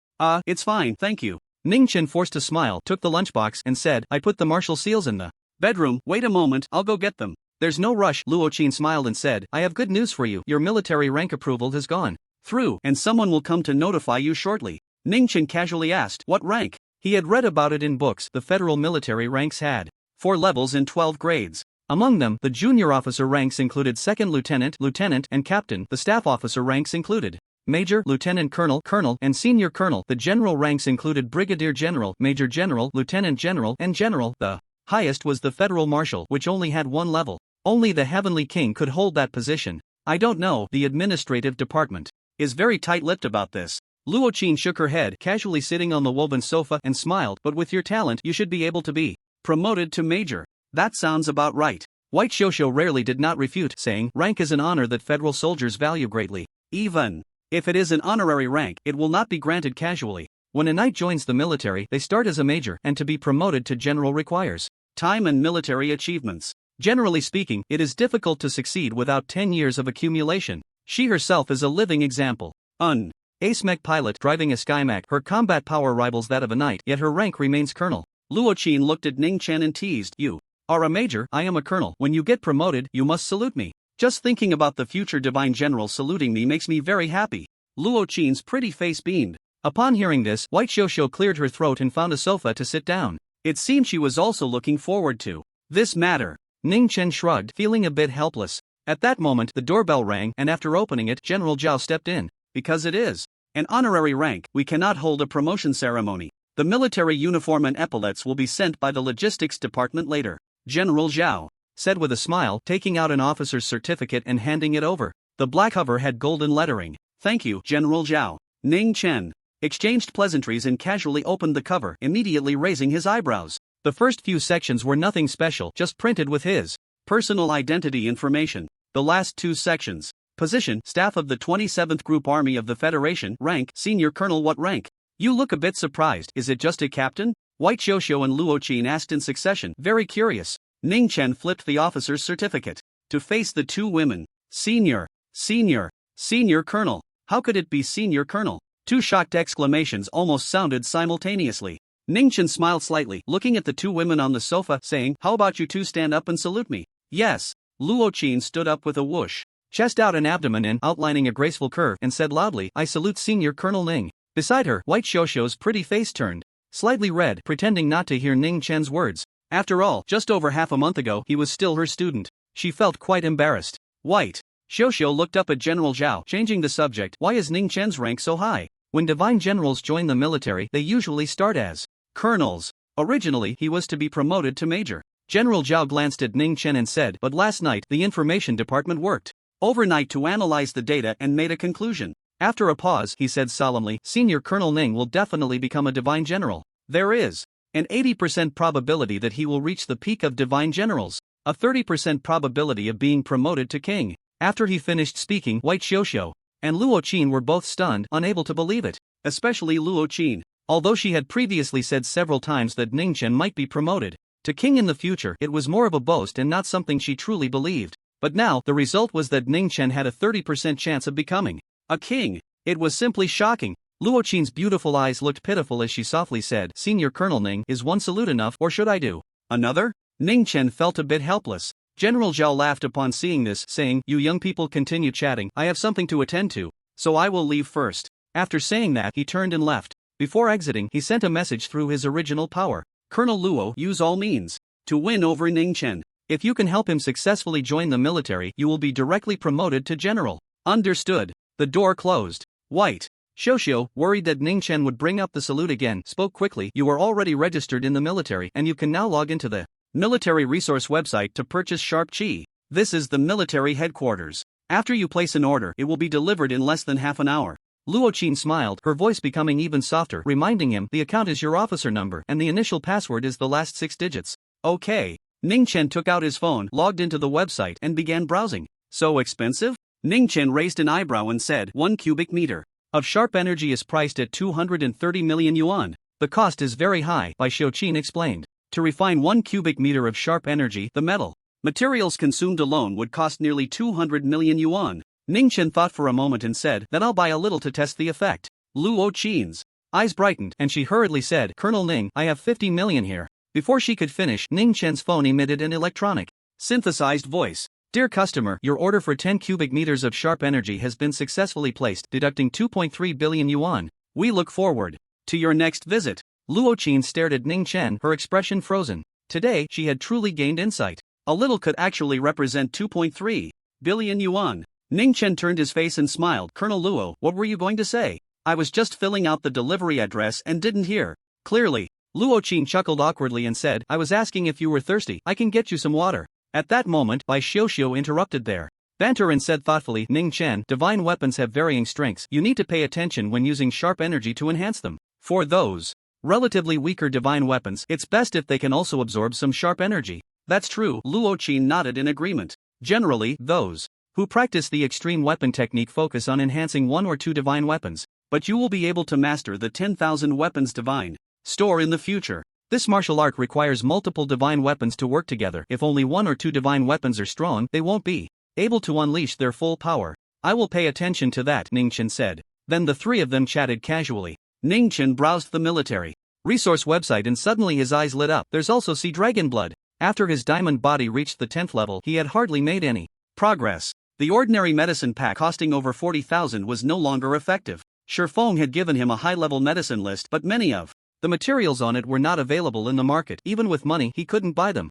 It's fine, thank you. Ning Chen forced a smile, took the lunchbox, and said, I put the martial seals in the bedroom. Wait a moment, I'll go get them. There's no rush. Luo Qin smiled and said, I have good news for you. Your military rank approval has gone through, and someone will come to notify you shortly. Ning Chen casually asked, what rank? He had read about it in books. The federal military ranks had 4 levels in 12 grades. Among them, the junior officer ranks included second lieutenant, lieutenant, and captain. The staff officer ranks included major, lieutenant colonel, colonel, and senior colonel. The general ranks included brigadier general, major general, lieutenant general, and general. The highest was the federal marshal, which only had 1 level. Only the Heavenly King could hold that position. I don't know, the administrative department is very tight-lipped about this. Luo Qin shook her head, casually sitting on the woven sofa, and smiled, but with your talent, you should be able to be promoted to major. That sounds about right. White Xiuxiu rarely did not refute, saying, rank is an honor that federal soldiers value greatly. Even if it is an honorary rank, it will not be granted casually. When a knight joins the military, they start as a major, and to be promoted to general requires time and military achievements. Generally speaking, it is difficult to succeed without 10 years of accumulation. She herself is a living example. Ace mech pilot driving a skymech, her combat power rivals that of a knight, yet her rank remains colonel. Luo Qin looked at Ning Chen and teased, you are a major, I am a colonel. When you get promoted, you must salute me. Just thinking about the future divine general saluting me makes me very happy. Luo Qin's pretty face beamed. Upon hearing this, White Xiuxiu cleared her throat and found a sofa to sit down. It seemed she was also looking forward to this matter. Ning Chen shrugged, feeling a bit helpless. At that moment, the doorbell rang, and after opening it, General Zhao stepped in. Because it is an honorary rank, we cannot hold a promotion ceremony. The military uniform and epaulets will be sent by the logistics department later. General Zhao said with a smile, taking out an officer's certificate and handing it over. The black cover had golden lettering. Thank you, General Zhao. Ning Chen exchanged pleasantries and casually opened the cover, immediately raising his eyebrows. The first few sections were nothing special, just printed with his personal identity information. The last 2 sections. Position, Staff of the 27th Group Army of the Federation. Rank, Senior Colonel. What rank? You look a bit surprised. Is it just a captain? White Xiuxiu and Luo Qin asked in succession, very curious. Ning Chen flipped the officer's certificate to face the 2 women. Senior Colonel. How could it be Senior Colonel? 2 shocked exclamations almost sounded simultaneously. Ning Chen smiled slightly, looking at the two women on the sofa, saying, "How about you two stand up and salute me?" "Yes." Luo Qin stood up with a whoosh, chest out and abdomen in, outlining a graceful curve, and said loudly, "I salute Senior Colonel Ning." Beside her, White Xiuxiu's pretty face turned slightly red, pretending not to hear Ning Chen's words. After all, just over half a month ago, he was still her student. She felt quite embarrassed. White Xiuxiu looked up at General Zhao, changing the subject. "Why is Ning Chen's rank so high? When divine generals join the military, they usually start as colonels. Originally, he was to be promoted to major." General Zhao glanced at Ning Chen and said, "But last night, the information department worked overnight to analyze the data and made a conclusion." After a pause, he said solemnly, "Senior Colonel Ning will definitely become a divine general. There is an 80% probability that he will reach the peak of divine generals, a 30% probability of being promoted to king." After he finished speaking, White Xiuxiu and Luo Qin were both stunned, unable to believe it, especially Luo Qin. Although she had previously said several times that Ning Chen might be promoted to king in the future, it was more of a boast and not something she truly believed. But now, the result was that Ning Chen had a 30% chance of becoming a king. It was simply shocking. Luo Qin's beautiful eyes looked pitiful as she softly said, "Senior Colonel Ning, is one salute enough, or should I do another?" Ning Chen felt a bit helpless. General Zhao laughed upon seeing this, saying, "You young people continue chatting, I have something to attend to, so I will leave first." After saying that, he turned and left. Before exiting, he sent a message through his original power. "Colonel Luo, use all means to win over Ning Chen. If you can help him successfully join the military, you will be directly promoted to general." "Understood." The door closed. White Xiuxiu, worried that Ning Chen would bring up the salute again, spoke quickly, "You are already registered in the military and you can now log into the military resource website to purchase sharp qi. This is the military headquarters. After you place an order, it will be delivered in less than half an hour." Luo Qin smiled, her voice becoming even softer, reminding him, "The account is your officer number and the initial password is the last 6 digits. Okay. Ning Chen took out his phone, logged into the website, and began browsing. "So expensive?" Ning Chen raised an eyebrow and said, "1 cubic meter of sharp energy is priced at 230 million yuan. The cost is very high," Bai Xiuqin explained. "To refine 1 cubic meter of sharp energy, the metal materials consumed alone would cost nearly 200 million yuan. Ning Chen thought for a moment and said, "Then I'll buy a little to test the effect." Luo Qin's eyes brightened, and she hurriedly said, "Colonel Ning, I have 50 million here." Before she could finish, Ning Chen's phone emitted an electronic, synthesized voice. "Dear customer, your order for 10 cubic meters of sharp energy has been successfully placed, deducting 2.3 billion yuan. We look forward to your next visit." Luo Qin stared at Ning Chen, her expression frozen. Today, she had truly gained insight. A little could actually represent 2.3 billion yuan. Ning Chen turned his face and smiled. "Colonel Luo, what were you going to say?" "I was just filling out the delivery address and didn't hear clearly." Luo Qin chuckled awkwardly and said, "I was asking if you were thirsty. I can get you some water." At that moment, Bai Xiuxiu interrupted their banter and said thoughtfully, "Ning Chen, divine weapons have varying strengths. You need to pay attention when using sharp energy to enhance them. For those relatively weaker divine weapons, it's best if they can also absorb some sharp energy." "That's true." Luo Qin nodded in agreement. "Generally, those who practice the extreme weapon technique focus on enhancing 1 or 2 divine weapons, but you will be able to master the 10,000 weapons divine store in the future. This martial art requires multiple divine weapons to work together. If only 1 or 2 divine weapons are strong, they won't be able to unleash their full power." "I will pay attention to that," Ning Chen said. Then the three of them chatted casually. Ning Chen browsed the military resource website and suddenly his eyes lit up. There's also Sea Dragon blood. After his diamond body reached the 10th level, he had hardly made any progress. The ordinary medicine pack costing over 40,000 was no longer effective. Shifeng had given him a high-level medicine list, but many of the materials on it were not available in the market. Even with money, he couldn't buy them.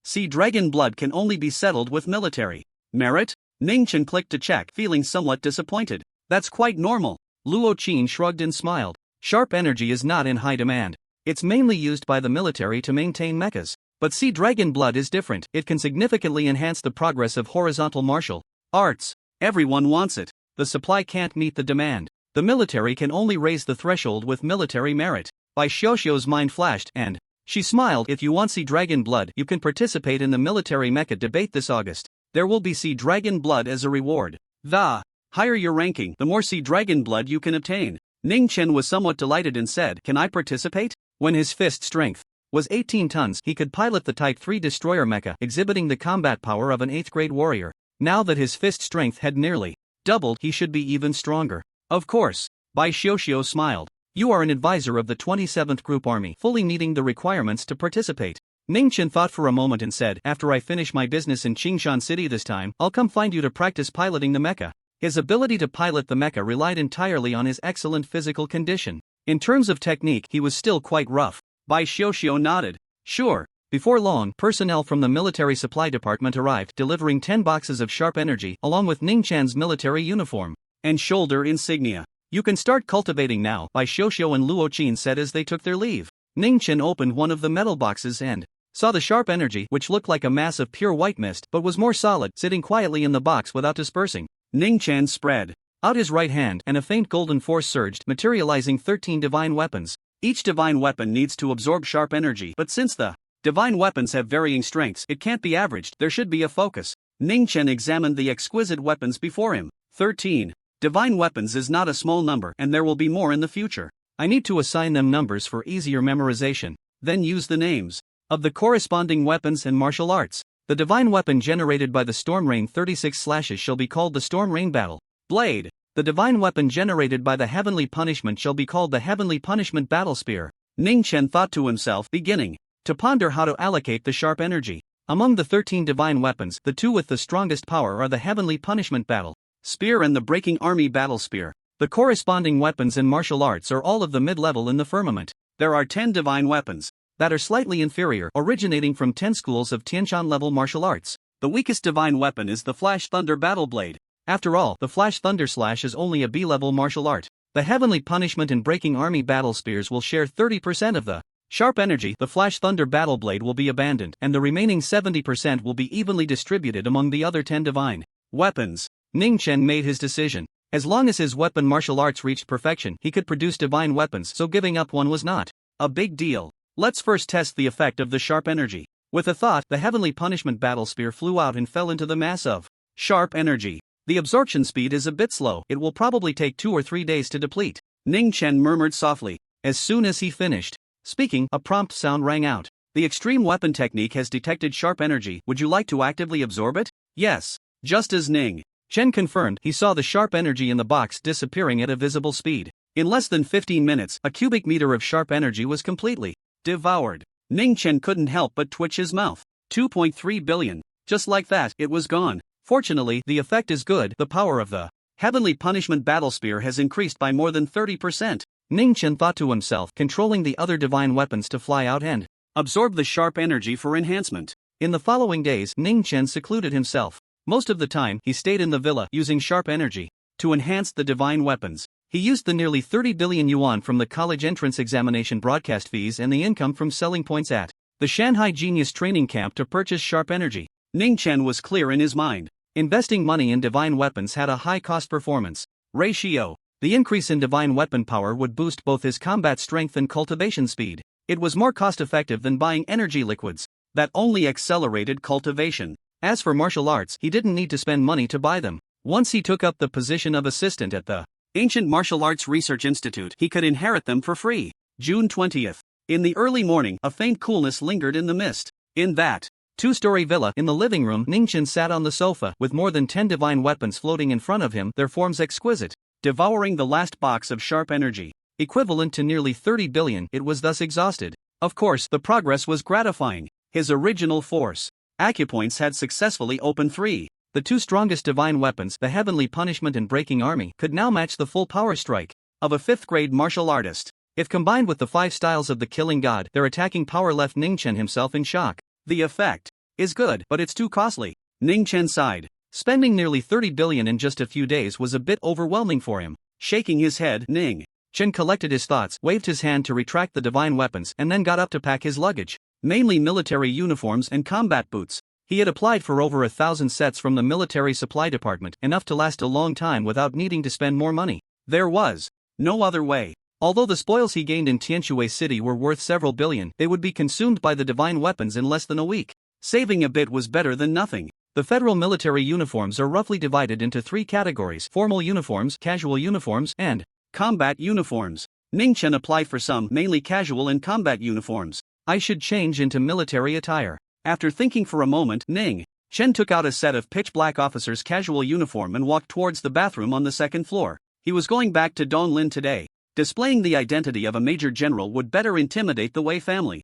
Sea Dragon blood can only be settled with military merit? Ning Chen clicked to check, feeling somewhat disappointed. "That's quite normal." Luo Qin shrugged and smiled. "Sharp energy is not in high demand. It's mainly used by the military to maintain mechas. But Sea Dragon blood is different. It can significantly enhance the progress of horizontal martial arts. Everyone wants it. The supply can't meet the demand. The military can only raise the threshold with military merit." Bai Xiuxiu's mind flashed, and she smiled. "If you want Sea Dragon blood, you can participate in the military mecha debate this August. There will be Sea Dragon blood as a reward. The higher your ranking, the more Sea Dragon blood you can obtain." Ning Chen was somewhat delighted and said, "Can I participate?" When his fist strength was 18 tons, he could pilot the Type 3 destroyer mecha, exhibiting the combat power of an 8th-grade warrior. Now that his fist strength had nearly doubled, he should be even stronger. "Of course." Bai Xiuxiu smiled. You are an advisor of the 27th Group Army, fully meeting the requirements to participate. Ning Chen thought for a moment and said, after I finish my business in Qingshan City this time, I'll come find you to practice piloting the mecha. His ability to pilot the mecha relied entirely on his excellent physical condition. In terms of technique, he was still quite rough. Bai Xiuxiu nodded. Sure. Before long, personnel from the military supply department arrived, delivering 10 boxes of sharp energy, along with Ning Chan's military uniform and shoulder insignia. You can start cultivating now, Bai Xiuxiu and Luo Qin said as they took their leave. Ning Chen opened one of the metal boxes and saw the sharp energy, which looked like a mass of pure white mist, but was more solid, sitting quietly in the box without dispersing. Ning Chen spread out his right hand, and a faint golden force surged, materializing 13 divine weapons. Each divine weapon needs to absorb sharp energy, but since the divine weapons have varying strengths, it can't be averaged, there should be a focus. Ning Chen examined the exquisite weapons before him. 13 divine weapons is not a small number, and there will be more in the future. I need to assign them numbers for easier memorization, then use the names of the corresponding weapons and martial arts. The divine weapon generated by the Storm Rain 36 slashes shall be called the Storm Rain Battle Blade. The divine weapon generated by the Heavenly Punishment shall be called the Heavenly Punishment Battle Spear. Ning Chen thought to himself, beginning to ponder how to allocate the sharp energy. Among the 13 divine weapons, the two with the strongest power are the Heavenly Punishment Battle Spear and the Breaking Army Battle Spear. The corresponding weapons and martial arts are all of the mid-level in the firmament. There are 10 divine weapons that are slightly inferior, originating from 10 schools of Tianshan-level martial arts. The weakest divine weapon is the Flash Thunder Battle Blade. After all, the Flash Thunder Slash is only a B-level martial art. The Heavenly Punishment and Breaking Army Battle Spears will share 30% of the sharp energy. The Flash Thunder Battle Blade will be abandoned, and the remaining 70% will be evenly distributed among the other 10 divine weapons. Ning Chen made his decision. As long as his weapon martial arts reached perfection, he could produce divine weapons, so giving up one was not a big deal. Let's first test the effect of the sharp energy. With a thought, the Heavenly Punishment Battle Spear flew out and fell into the mass of sharp energy. The absorption speed is a bit slow, it will probably take 2 or 3 days to deplete. Ning Chen murmured softly. As soon as he finished speaking, a prompt sound rang out. The extreme weapon technique has detected sharp energy, would you like to actively absorb it? Yes. Just as Ning Chen confirmed, he saw the sharp energy in the box disappearing at a visible speed. In less than 15 minutes, a cubic meter of sharp energy was completely devoured. Ning Chen couldn't help but twitch his mouth. 2.3 billion. Just like that, it was gone. Fortunately, the effect is good. The power of the Heavenly Punishment Battle Spear has increased by more than 30%. Ning Chen thought to himself, controlling the other divine weapons to fly out and absorb the sharp energy for enhancement. In the following days, Ning Chen secluded himself. Most of the time, he stayed in the villa, using sharp energy to enhance the divine weapons. He used the nearly 30 billion yuan from the college entrance examination broadcast fees and the income from selling points at the Shanghai Genius Training Camp to purchase sharp energy. Ning Chen was clear in his mind. Investing money in divine weapons had a high cost-performance ratio. The increase in divine weapon power would boost both his combat strength and cultivation speed. It was more cost-effective than buying energy liquids that only accelerated cultivation. As for martial arts, he didn't need to spend money to buy them. Once he took up the position of assistant at the Ancient Martial Arts Research Institute, he could inherit them for free. June 20th. In the early morning, a faint coolness lingered in the mist. In that two-story villa, in the living room, Ning Chen sat on the sofa, with more than 10 divine weapons floating in front of him, their forms exquisite, devouring the last box of sharp energy. Equivalent to nearly 30 billion, it was thus exhausted. Of course, the progress was gratifying. His original force acupoints had successfully opened 3. The two strongest divine weapons, the Heavenly Punishment and Breaking Army, could now match the full power strike of a 5th-grade martial artist. If combined with the 5 styles of the Killing God, their attacking power left Ning Chen himself in shock. The effect is good, but it's too costly. Ning Chen sighed. Spending nearly 30 billion in just a few days was a bit overwhelming for him. Shaking his head, Ning Chen collected his thoughts, waved his hand to retract the divine weapons, and then got up to pack his luggage. Mainly military uniforms and combat boots. He had applied for over 1,000 sets from the military supply department, enough to last a long time without needing to spend more money. There was no other way. Although the spoils he gained in Tianshui City were worth several billion, they would be consumed by the divine weapons in less than a week. Saving a bit was better than nothing. The federal military uniforms are roughly divided into 3 categories: formal uniforms, casual uniforms, and combat uniforms. Ning Chen applied for some, mainly casual and combat uniforms. I should change into military attire. After thinking for a moment, Ning Chen took out a set of pitch-black officer's casual uniform and walked towards the bathroom on the 2nd floor. He was going back to Donglin today Displaying the identity of a major general would better intimidate the Wei family.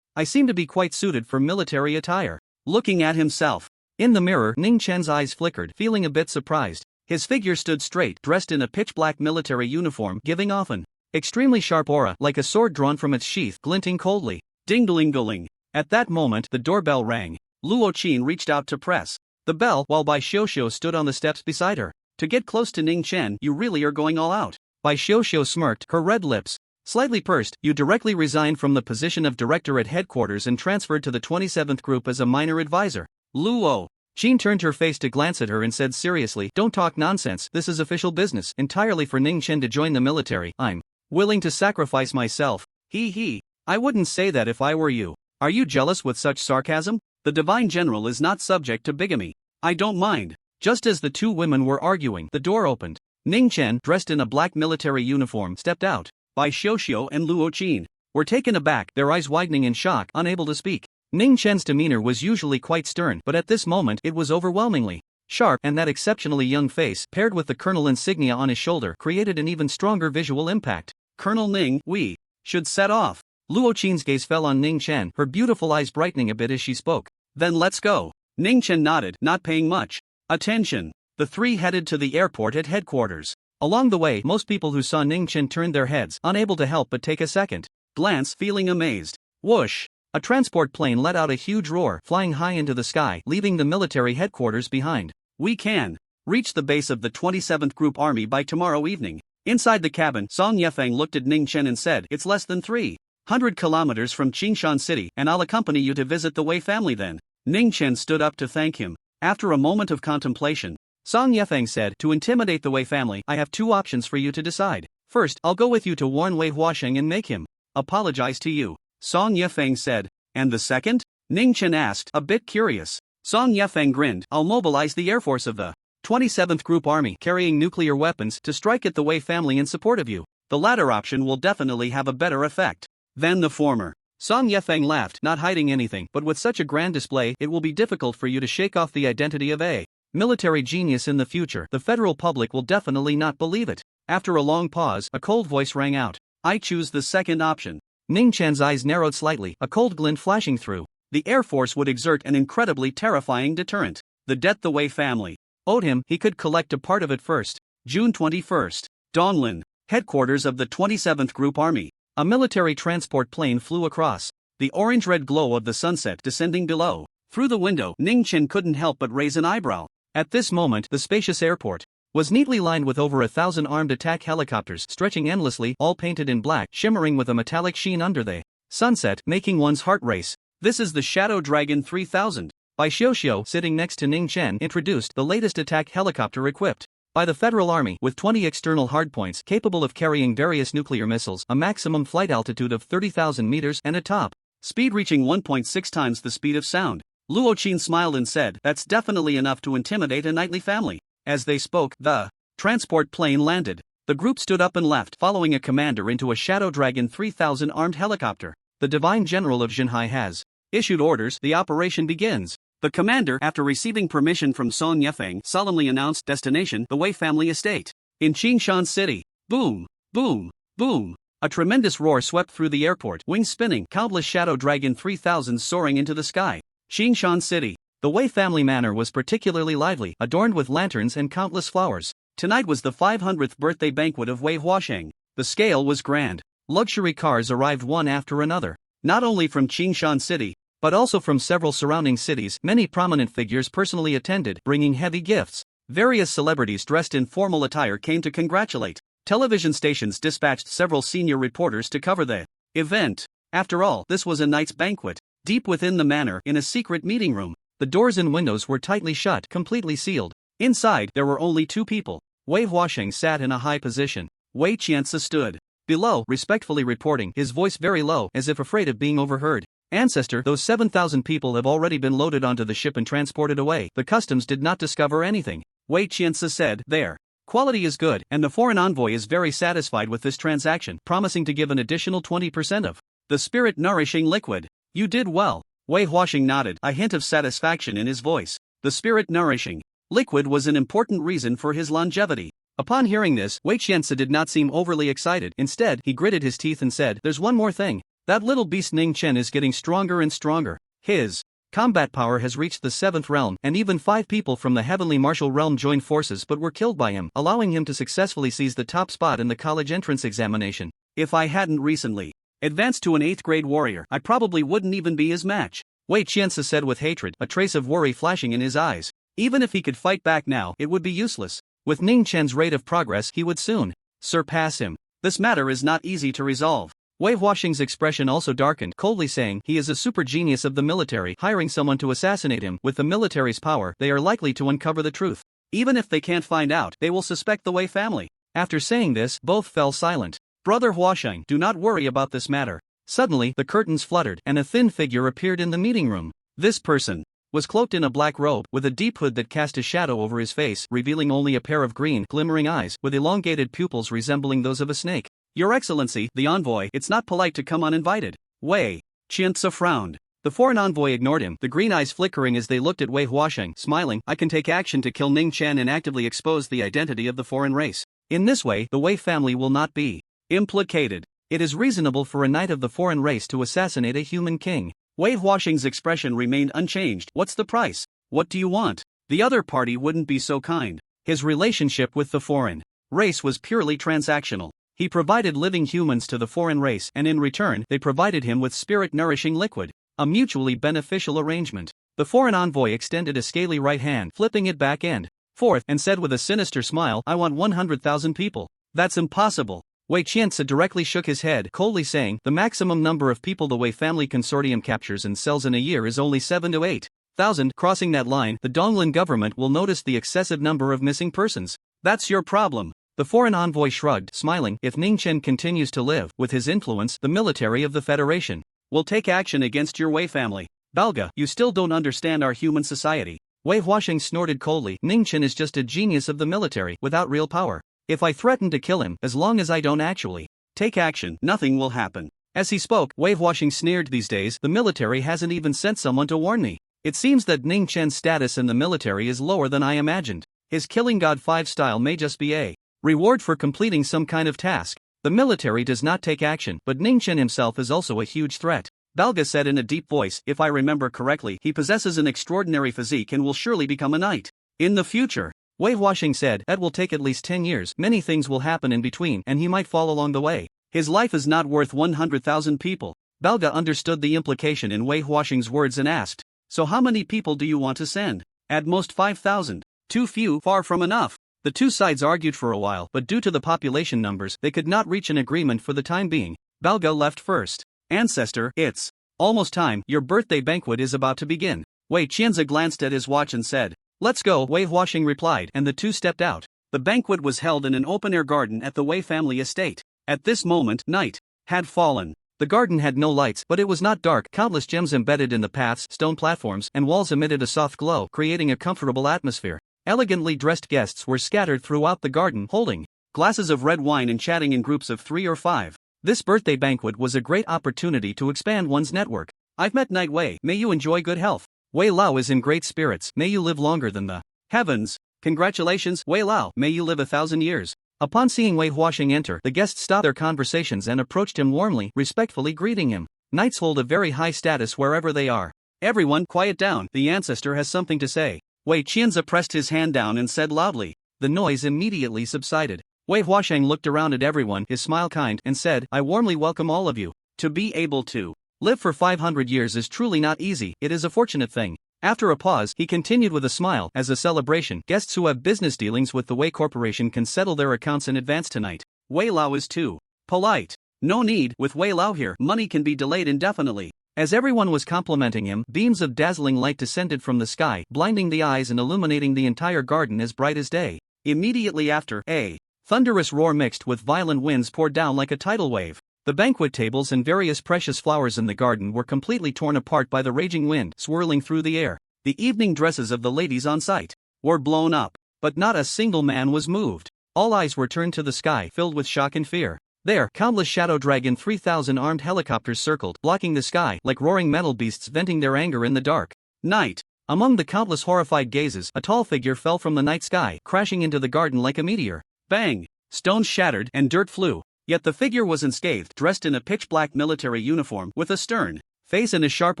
I seem to be quite suited for military attire. Looking at himself in the mirror, Ning Chen's eyes flickered, feeling a bit surprised. His figure stood straight, dressed in a pitch-black military uniform, giving off an extremely sharp aura, like a sword drawn from its sheath, glinting coldly. Ding-a-ling-a-ling. At that moment, the doorbell rang. Luo Qin reached out to press the bell while Bai Xiuxiu stood on the steps beside her. To get close to Ning Chen, you really are going all out. Bai Xiuxiu smirked, her red lips slightly pursed. You directly resigned from the position of director at headquarters and transferred to the 27th group as a minor advisor. Luo Qin turned her face to glance at her and said seriously, don't talk nonsense, this is official business, entirely for Ning Chen to join the military. I'm willing to sacrifice myself. He. I wouldn't say that if I were you. Are you jealous with such sarcasm? The divine general is not subject to bigamy. I don't mind. Just as the two women were arguing, the door opened. Ning Chen, dressed in a black military uniform, stepped out. Bai Xiuxiu and Luo Qin were taken aback, their eyes widening in shock, unable to speak. Ning Chen's demeanor was usually quite stern, but at this moment it was overwhelmingly sharp, and that exceptionally young face, paired with the colonel insignia on his shoulder, created an even stronger visual impact. Colonel Ning, we should set off. Luo Qin's gaze fell on Ning Chen, her beautiful eyes brightening a bit as she spoke. Then let's go. Ning Chen nodded, not paying much attention. The three headed to the airport at headquarters. Along the way, most people who saw Ning Chen turned their heads, unable to help but take a second glance, feeling amazed. Whoosh! A transport plane let out a huge roar, flying high into the sky, leaving the military headquarters behind. We can reach the base of the 27th Group Army by tomorrow evening. Inside the cabin, Song Yefeng looked at Ning Chen and said, it's less than 300 kilometers from Qingshan City, and I'll accompany you to visit the Wei family then. Ning Chen stood up to thank him. After a moment of contemplation, Song Yefeng said, to intimidate the Wei family, I have two options for you to decide. First, I'll go with you to warn Wei Huasheng and make him apologize to you. Song Yefeng said. And the second? Ning Chen asked, a bit curious. Song Yefeng grinned, I'll mobilize the Air Force of the 27th Group Army, carrying nuclear weapons, to strike at the Wei family in support of you. The latter option will definitely have a better effect than the former. Song Yefeng laughed, not hiding anything, but with such a grand display, it will be difficult for you to shake off the identity of a military genius in the future. The federal public will definitely not believe it. After a long pause, a cold voice rang out. I choose the second option. Ning Chen's eyes narrowed slightly, a cold glint flashing through. The Air Force would exert an incredibly terrifying deterrent. The debt the Wei family owed him, he could collect a part of it first. June 21st. Donglan, headquarters of the 27th Group Army. A military transport plane flew across. The orange-red glow of the sunset descending below. Through the window, Ning Chen couldn't help but raise an eyebrow. At this moment, the spacious airport was neatly lined with over 1,000 armed attack helicopters stretching endlessly, all painted in black, shimmering with a metallic sheen under the sunset, making one's heart race. This is the Shadow Dragon 3000. Bai Xiuxiu, sitting next to Ning Chen, introduced the latest attack helicopter equipped by the Federal Army with 20 external hardpoints capable of carrying various nuclear missiles, a maximum flight altitude of 30,000 meters, and a top speed reaching 1.6 times the speed of sound. Luo Qin smiled and said, that's definitely enough to intimidate a knightly family. As they spoke, the transport plane landed. The group stood up and left, following a commander into a Shadow Dragon 3000 armed helicopter. The Divine General of Xinhai has issued orders, the operation begins. The commander, after receiving permission from Song Yefeng, solemnly announced destination, the Wei family estate. In Qingshan City. Boom, boom, boom. A tremendous roar swept through the airport, wings spinning, countless Shadow Dragon 3000s soaring into the sky. Qingshan City. The Wei family manor was particularly lively, adorned with lanterns and countless flowers. Tonight was the 500th birthday banquet of Wei Huasheng. The scale was grand. Luxury cars arrived one after another, not only from Qingshan City, but also from several surrounding cities. Many prominent figures personally attended, bringing heavy gifts. Various celebrities dressed in formal attire came to congratulate. Television stations dispatched several senior reporters to cover the event. After all, this was a night's banquet. Deep within the manor, in a secret meeting room, the doors and windows were tightly shut, completely sealed. Inside, there were only two people. Wei Huasheng sat in a high position. Wei Qianzi stood below, respectfully reporting, his voice very low, as if afraid of being overheard. Ancestor, those 7,000 people have already been loaded onto the ship and transported away. The customs did not discover anything. Wei Qianzi said, their quality is good, and the foreign envoy is very satisfied with this transaction, promising to give an additional 20% of the spirit-nourishing liquid. You did well. Wei Huasheng nodded, a hint of satisfaction in his voice. The spirit-nourishing liquid was an important reason for his longevity. Upon hearing this, Wei Qianzi did not seem overly excited. Instead, he gritted his teeth and said, "There's one more thing. That little beast Ning Chen is getting stronger and stronger. His combat power has reached the 7th realm, and even 5 people from the heavenly martial realm joined forces but were killed by him, allowing him to successfully seize the top spot in the college entrance examination. If I hadn't recently advanced to an 8th grade warrior, I probably wouldn't even be his match," Wei Qianzi said with hatred, a trace of worry flashing in his eyes. "Even if he could fight back now, it would be useless. With Ning Chen's rate of progress, he would soon surpass him. This matter is not easy to resolve." Wei Huaxing's expression also darkened, coldly saying, "He is a super genius of the military, hiring someone to assassinate him. With the military's power, they are likely to uncover the truth. Even if they can't find out, they will suspect the Wei family." After saying this, both fell silent. "Brother Huaxing, do not worry about this matter." Suddenly, the curtains fluttered, and a thin figure appeared in the meeting room. This person was cloaked in a black robe, with a deep hood that cast a shadow over his face, revealing only a pair of green, glimmering eyes, with elongated pupils resembling those of a snake. "Your Excellency, the envoy, it's not polite to come uninvited." Wei Qianzi frowned. The foreign envoy ignored him, the green eyes flickering as they looked at Wei Huaxing, smiling. "I can take action to kill Ning Chen and actively expose the identity of the foreign race. In this way, the Wei family will not be implicated. It is reasonable for a knight of the foreign race to assassinate a human king." Wei Huaxing's expression remained unchanged. "What's the price? What do you want? The other party wouldn't be so kind." His relationship with the foreign race was purely transactional. He provided living humans to the foreign race, and in return, they provided him with spirit-nourishing liquid, a mutually beneficial arrangement. The foreign envoy extended a scaly right hand, flipping it back and forth, and said with a sinister smile, "I want 100,000 people." "That's impossible." Wei Qianzi directly shook his head, coldly saying, "The maximum number of people the Wei family consortium captures and sells in a year is only 7 to 8,000. Crossing that line, the Donglin government will notice the excessive number of missing persons." "That's your problem." The foreign envoy shrugged, smiling. "If Ning Chen continues to live, with his influence, the military of the Federation will take action against your Wei family." "Balga, you still don't understand our human society." Wei Huaxing snorted coldly. "Ning Chen is just a genius of the military, without real power. If I threaten to kill him, as long as I don't actually take action, nothing will happen." As he spoke, Wei Huaxing sneered. "These days, the military hasn't even sent someone to warn me. It seems that Ning Chen's status in the military is lower than I imagined. His Killing God 5 style may just be a reward for completing some kind of task. The military does not take action, but Ning Chen himself is also a huge threat." Balga said in a deep voice, "If I remember correctly, he possesses an extraordinary physique and will surely become a knight in the future." Wei Huaxing said, "That will take at least 10 years, many things will happen in between, and he might fall along the way. His life is not worth 100,000 people." Balga understood the implication in Wei Huaxing's words and asked, "So how many people do you want to send?" "At most 5,000. Too few, far from enough." The two sides argued for a while, but due to the population numbers, they could not reach an agreement for the time being. Balga left first. "Ancestor, it's almost time, your birthday banquet is about to begin." Wei Qianzi glanced at his watch and said, "Let's go," Wei Huaxing replied, and the two stepped out. The banquet was held in an open-air garden at the Wei family estate. At this moment, night had fallen. The garden had no lights, but it was not dark. Countless gems embedded in the paths, stone platforms, and walls emitted a soft glow, creating a comfortable atmosphere. Elegantly dressed guests were scattered throughout the garden, holding glasses of red wine and chatting in groups of 3 or 5. This birthday banquet was a great opportunity to expand one's network. "I've met Knight Wei, may you enjoy good health." "Wei Lao is in great spirits, may you live longer than the heavens." "Congratulations, Wei Lao, may you live 1,000 years." Upon seeing Wei Huaxing enter, the guests stopped their conversations and approached him warmly, respectfully greeting him. Knights hold a very high status wherever they are. "Everyone, quiet down, the ancestor has something to say." Wei Qianzi pressed his hand down and said loudly. The noise immediately subsided. Wei Huaxing looked around at everyone, his smile kind, and said, "I warmly welcome all of you. To be able to live for 500 years is truly not easy, it is a fortunate thing." After a pause, he continued with a smile, "As a celebration, guests who have business dealings with the Wei Corporation can settle their accounts in advance tonight." Wei Lao is too polite. "No need, with Wei Lao here, money can be delayed indefinitely." As everyone was complimenting him, beams of dazzling light descended from the sky, blinding the eyes and illuminating the entire garden as bright as day. Immediately after, a thunderous roar mixed with violent winds poured down like a tidal wave. The banquet tables and various precious flowers in the garden were completely torn apart by the raging wind, swirling through the air. The evening dresses of the ladies on site were blown up, but not a single man was moved. All eyes were turned to the sky, filled with shock and fear. There, countless Shadow Dragon 3,000 armed helicopters circled, blocking the sky, like roaring metal beasts venting their anger in the dark night. Among the countless horrified gazes, a tall figure fell from the night sky, crashing into the garden like a meteor. Bang! Stones shattered and dirt flew. Yet the figure was unscathed, dressed in a pitch-black military uniform with a stern face and a sharp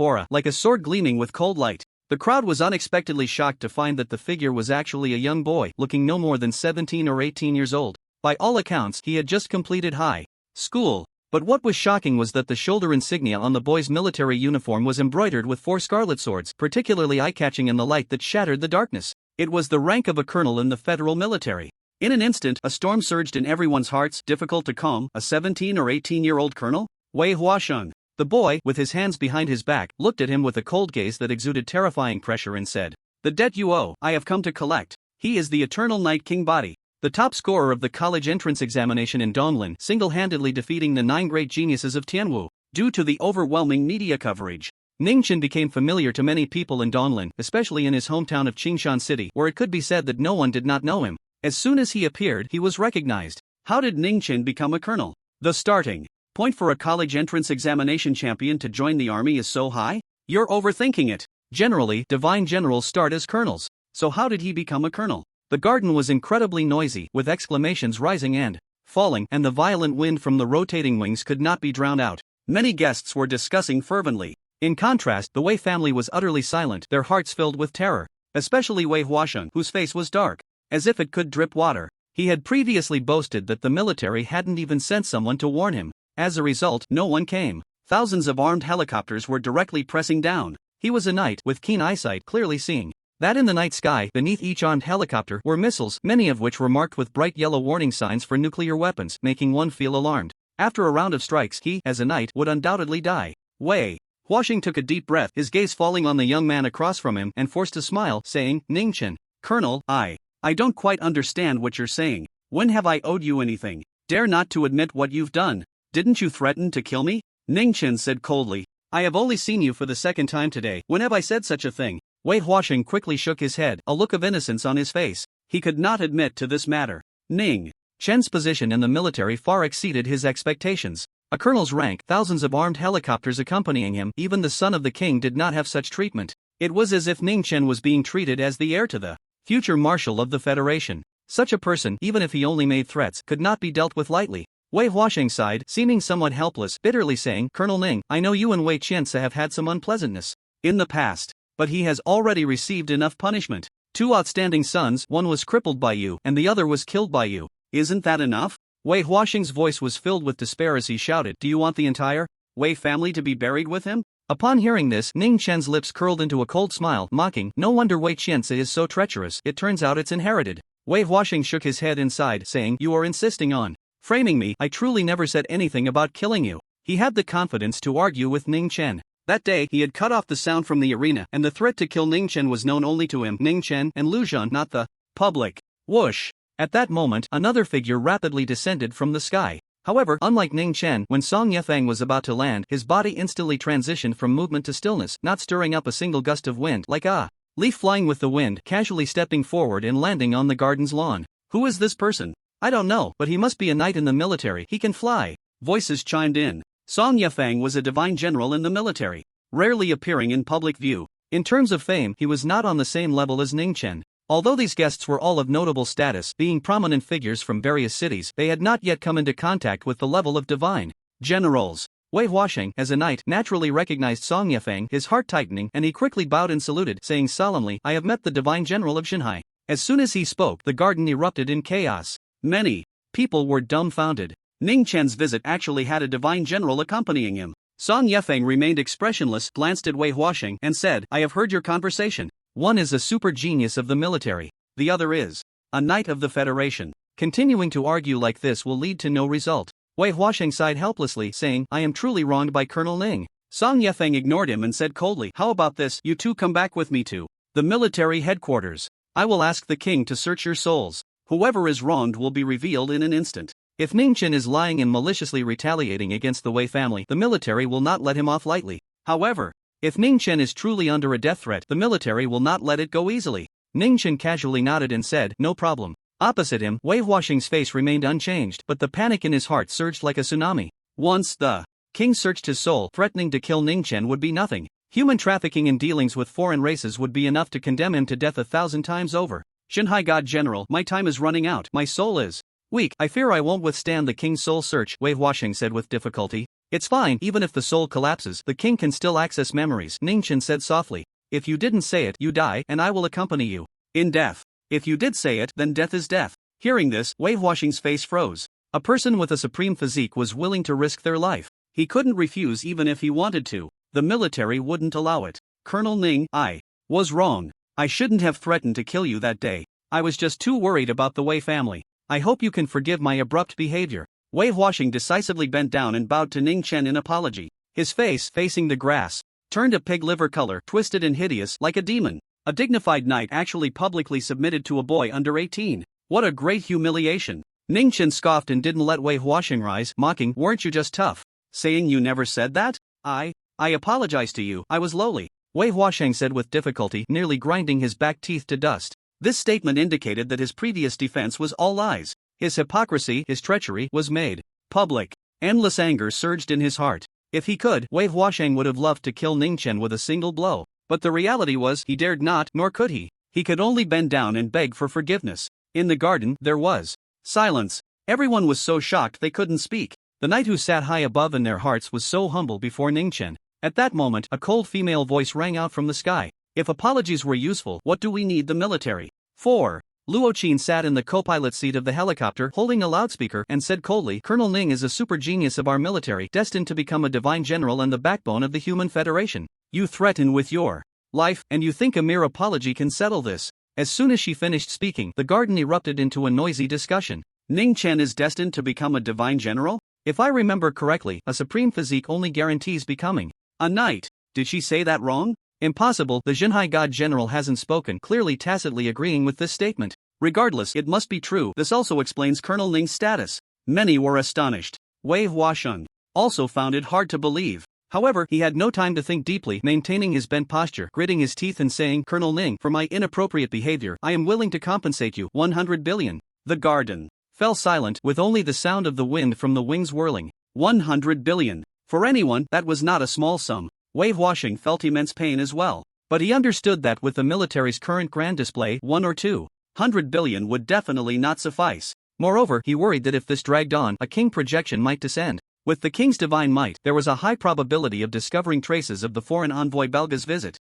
aura like a sword gleaming with cold light. The crowd was unexpectedly shocked to find that the figure was actually a young boy, looking no more than 17 or 18 years old. By all accounts, he had just completed high school. But what was shocking was that the shoulder insignia on the boy's military uniform was embroidered with 4 scarlet swords, particularly eye-catching in the light that shattered the darkness. It was the rank of a colonel in the federal military. In an instant, a storm surged in everyone's hearts. Difficult to calm, a 17 or 18-year-old colonel? Wei Huasheng. The boy, with his hands behind his back, looked at him with a cold gaze that exuded terrifying pressure and said, "The debt you owe, I have come to collect." He is the eternal Night King body, the top scorer of the college entrance examination in Donglan, single-handedly defeating the 9 great geniuses of Tianwu. Due to the overwhelming media coverage, Ningchen became familiar to many people in Donglan, especially in his hometown of Qingshan City, where it could be said that no one did not know him. As soon as he appeared, he was recognized. How did Ningchen become a colonel? The starting point for a college entrance examination champion to join the army is so high? You're overthinking it. Generally, divine generals start as colonels. So how did he become a colonel? The garden was incredibly noisy, with exclamations rising and falling, and the violent wind from the rotating wings could not be drowned out. Many guests were discussing fervently. In contrast, the Wei family was utterly silent, their hearts filled with terror. Especially Wei Huasheng, whose face was dark, as if it could drip water. He had previously boasted that the military hadn't even sent someone to warn him. As a result, no one came. Thousands of armed helicopters were directly pressing down. He was a knight with keen eyesight, clearly seeing that in the night sky, beneath each armed helicopter, were missiles, many of which were marked with bright yellow warning signs for nuclear weapons, making one feel alarmed. After a round of strikes, he, as a knight, would undoubtedly die. Wei Huasheng took a deep breath, his gaze falling on the young man across from him, and forced a smile, saying, "Ningchen, Colonel, I don't quite understand what you're saying. When have I owed you anything? Dare not to admit what you've done. Didn't you threaten to kill me?" Ningchen said coldly, "I have only seen you for the second time today. When have I said such a thing?" Wei Huasheng quickly shook his head, a look of innocence on his face. He could not admit to this matter. Ning Chen's position in the military far exceeded his expectations. A colonel's rank, thousands of armed helicopters accompanying him, even the son of the king did not have such treatment. It was as if Ning Chen was being treated as the heir to the future marshal of the Federation. Such a person, even if he only made threats, could not be dealt with lightly. Wei Huasheng sighed, seeming somewhat helpless, bitterly saying, "Colonel Ning, I know you and Wei Qianse have had some unpleasantness in the past, but he has already received enough punishment. 2 outstanding sons, one was crippled by you, and the other was killed by you. Isn't that enough?" Wei Huasheng's voice was filled with despair as he shouted, "Do you want the entire Wei family to be buried with him?" Upon hearing this, Ning Chen's lips curled into a cold smile, mocking, "No wonder Wei Qianse is so treacherous, it turns out it's inherited." Wei Huasheng shook his head and sighed, saying, "You are insisting on framing me. I truly never said anything about killing you." He had the confidence to argue with Ning Chen. That day, he had cut off the sound from the arena, and the threat to kill Ning Chen was known only to him, Ning Chen, and Lu Zhan, not the public. Whoosh! At that moment, another figure rapidly descended from the sky. However, unlike Ning Chen, when Song Yefeng was about to land, his body instantly transitioned from movement to stillness, not stirring up a single gust of wind, like a leaf flying with the wind, casually stepping forward and landing on the garden's lawn. "Who is this person?" "I don't know, but he must be a knight in the military. He can fly." Voices chimed in. Song Yefeng was a divine general in the military, rarely appearing in public view. In terms of fame, he was not on the same level as Ning Chen. Although these guests were all of notable status, being prominent figures from various cities, they had not yet come into contact with the level of divine generals. Wei Huasheng, as a knight, naturally recognized Song Yefeng, his heart tightening, and he quickly bowed and saluted, saying solemnly, "I have met the divine general of Xinhai." As soon as he spoke, the garden erupted in chaos. Many people were dumbfounded. Ning Chen's visit actually had a divine general accompanying him. Song Yefeng remained expressionless, glanced at Wei Huasheng, and said, "I have heard your conversation. One is a super genius of the military. The other is a knight of the Federation. Continuing to argue like this will lead to no result." Wei Huasheng sighed helplessly, saying, "I am truly wronged by Colonel Ning." Song Yefeng ignored him and said coldly, "How about this, you two come back with me to the military headquarters. I will ask the king to search your souls. Whoever is wronged will be revealed in an instant. If Ning Chen is lying and maliciously retaliating against the Wei family, the military will not let him off lightly. However, if Ning Chen is truly under a death threat, the military will not let it go easily." Ning Chen casually nodded and said, "No problem." Opposite him, Wei Huasheng's face remained unchanged, but the panic in his heart surged like a tsunami. Once the king searched his soul, threatening to kill Ning Chen would be nothing. Human trafficking and dealings with foreign races would be enough to condemn him to death 1,000 times over. "Xinhai God General, my time is running out. My soul is Weak. I fear I won't withstand the king's soul search, Wei Huaxing said with difficulty. It's fine, even if the soul collapses, the king can still access memories, Ningchen said softly. If you didn't say it, you die, and I will accompany you. In death. If you did say it, then death is death. Hearing this, Wei Huaxing's face froze. A person with a supreme physique was willing to risk their life. He couldn't refuse even if he wanted to. The military wouldn't allow it. Colonel Ning, I was wrong. I shouldn't have threatened to kill you that day. I was just too worried about the Wei family. I hope you can forgive my abrupt behavior. Wei Huaxing decisively bent down and bowed to Ning Chen in apology. His face, facing the grass, turned a pig liver color, twisted and hideous, like a demon. A dignified knight actually publicly submitted to a boy under 18. What a great humiliation. Ning Chen scoffed and didn't let Wei Huaxing rise, mocking, weren't you just tough? Saying you never said that? I apologize to you, I was lowly. Wei Huaxing said with difficulty, nearly grinding his back teeth to dust. This statement indicated that his previous defense was all lies. His hypocrisy, his treachery, was made public. Endless anger surged in his heart. If he could, Wei Huaxing would have loved to kill Ning Chen with a single blow. But the reality was, he dared not, nor could he. He could only bend down and beg for forgiveness. In the garden, there was silence. Everyone was so shocked they couldn't speak. The knight who sat high above in their hearts was so humble before Ning Chen. At that moment, a cold female voice rang out from the sky. If apologies were useful, what do we need the military for? Luo Qin sat in the co-pilot seat of the helicopter holding a loudspeaker and said coldly, Colonel Ning is a super genius of our military, destined to become a divine general and the backbone of the human federation. You threaten with your life, and you think a mere apology can settle this. As soon as she finished speaking, the garden erupted into a noisy discussion. Ning Chen is destined to become a divine general? If I remember correctly, a supreme physique only guarantees becoming a knight. Did she say that wrong? Impossible, the Xinhai God General hasn't spoken, clearly tacitly agreeing with this statement. Regardless, it must be true. This also explains Colonel Ning's status. Many were astonished. Wei Huaxing also found it hard to believe. However, he had no time to think deeply, maintaining his bent posture, gritting his teeth and saying, Colonel Ning, for my inappropriate behavior, I am willing to compensate you 100 billion. The garden fell silent, with only the sound of the wind from the wings whirling. 100 billion. For anyone, that was not a small sum. Wei Huaxing felt immense pain as well. But he understood that with the military's current grand display, 1 or 200 billion would definitely not suffice. Moreover, he worried that if this dragged on, a king projection might descend. With the king's divine might, there was a high probability of discovering traces of the foreign envoy Belga's visit.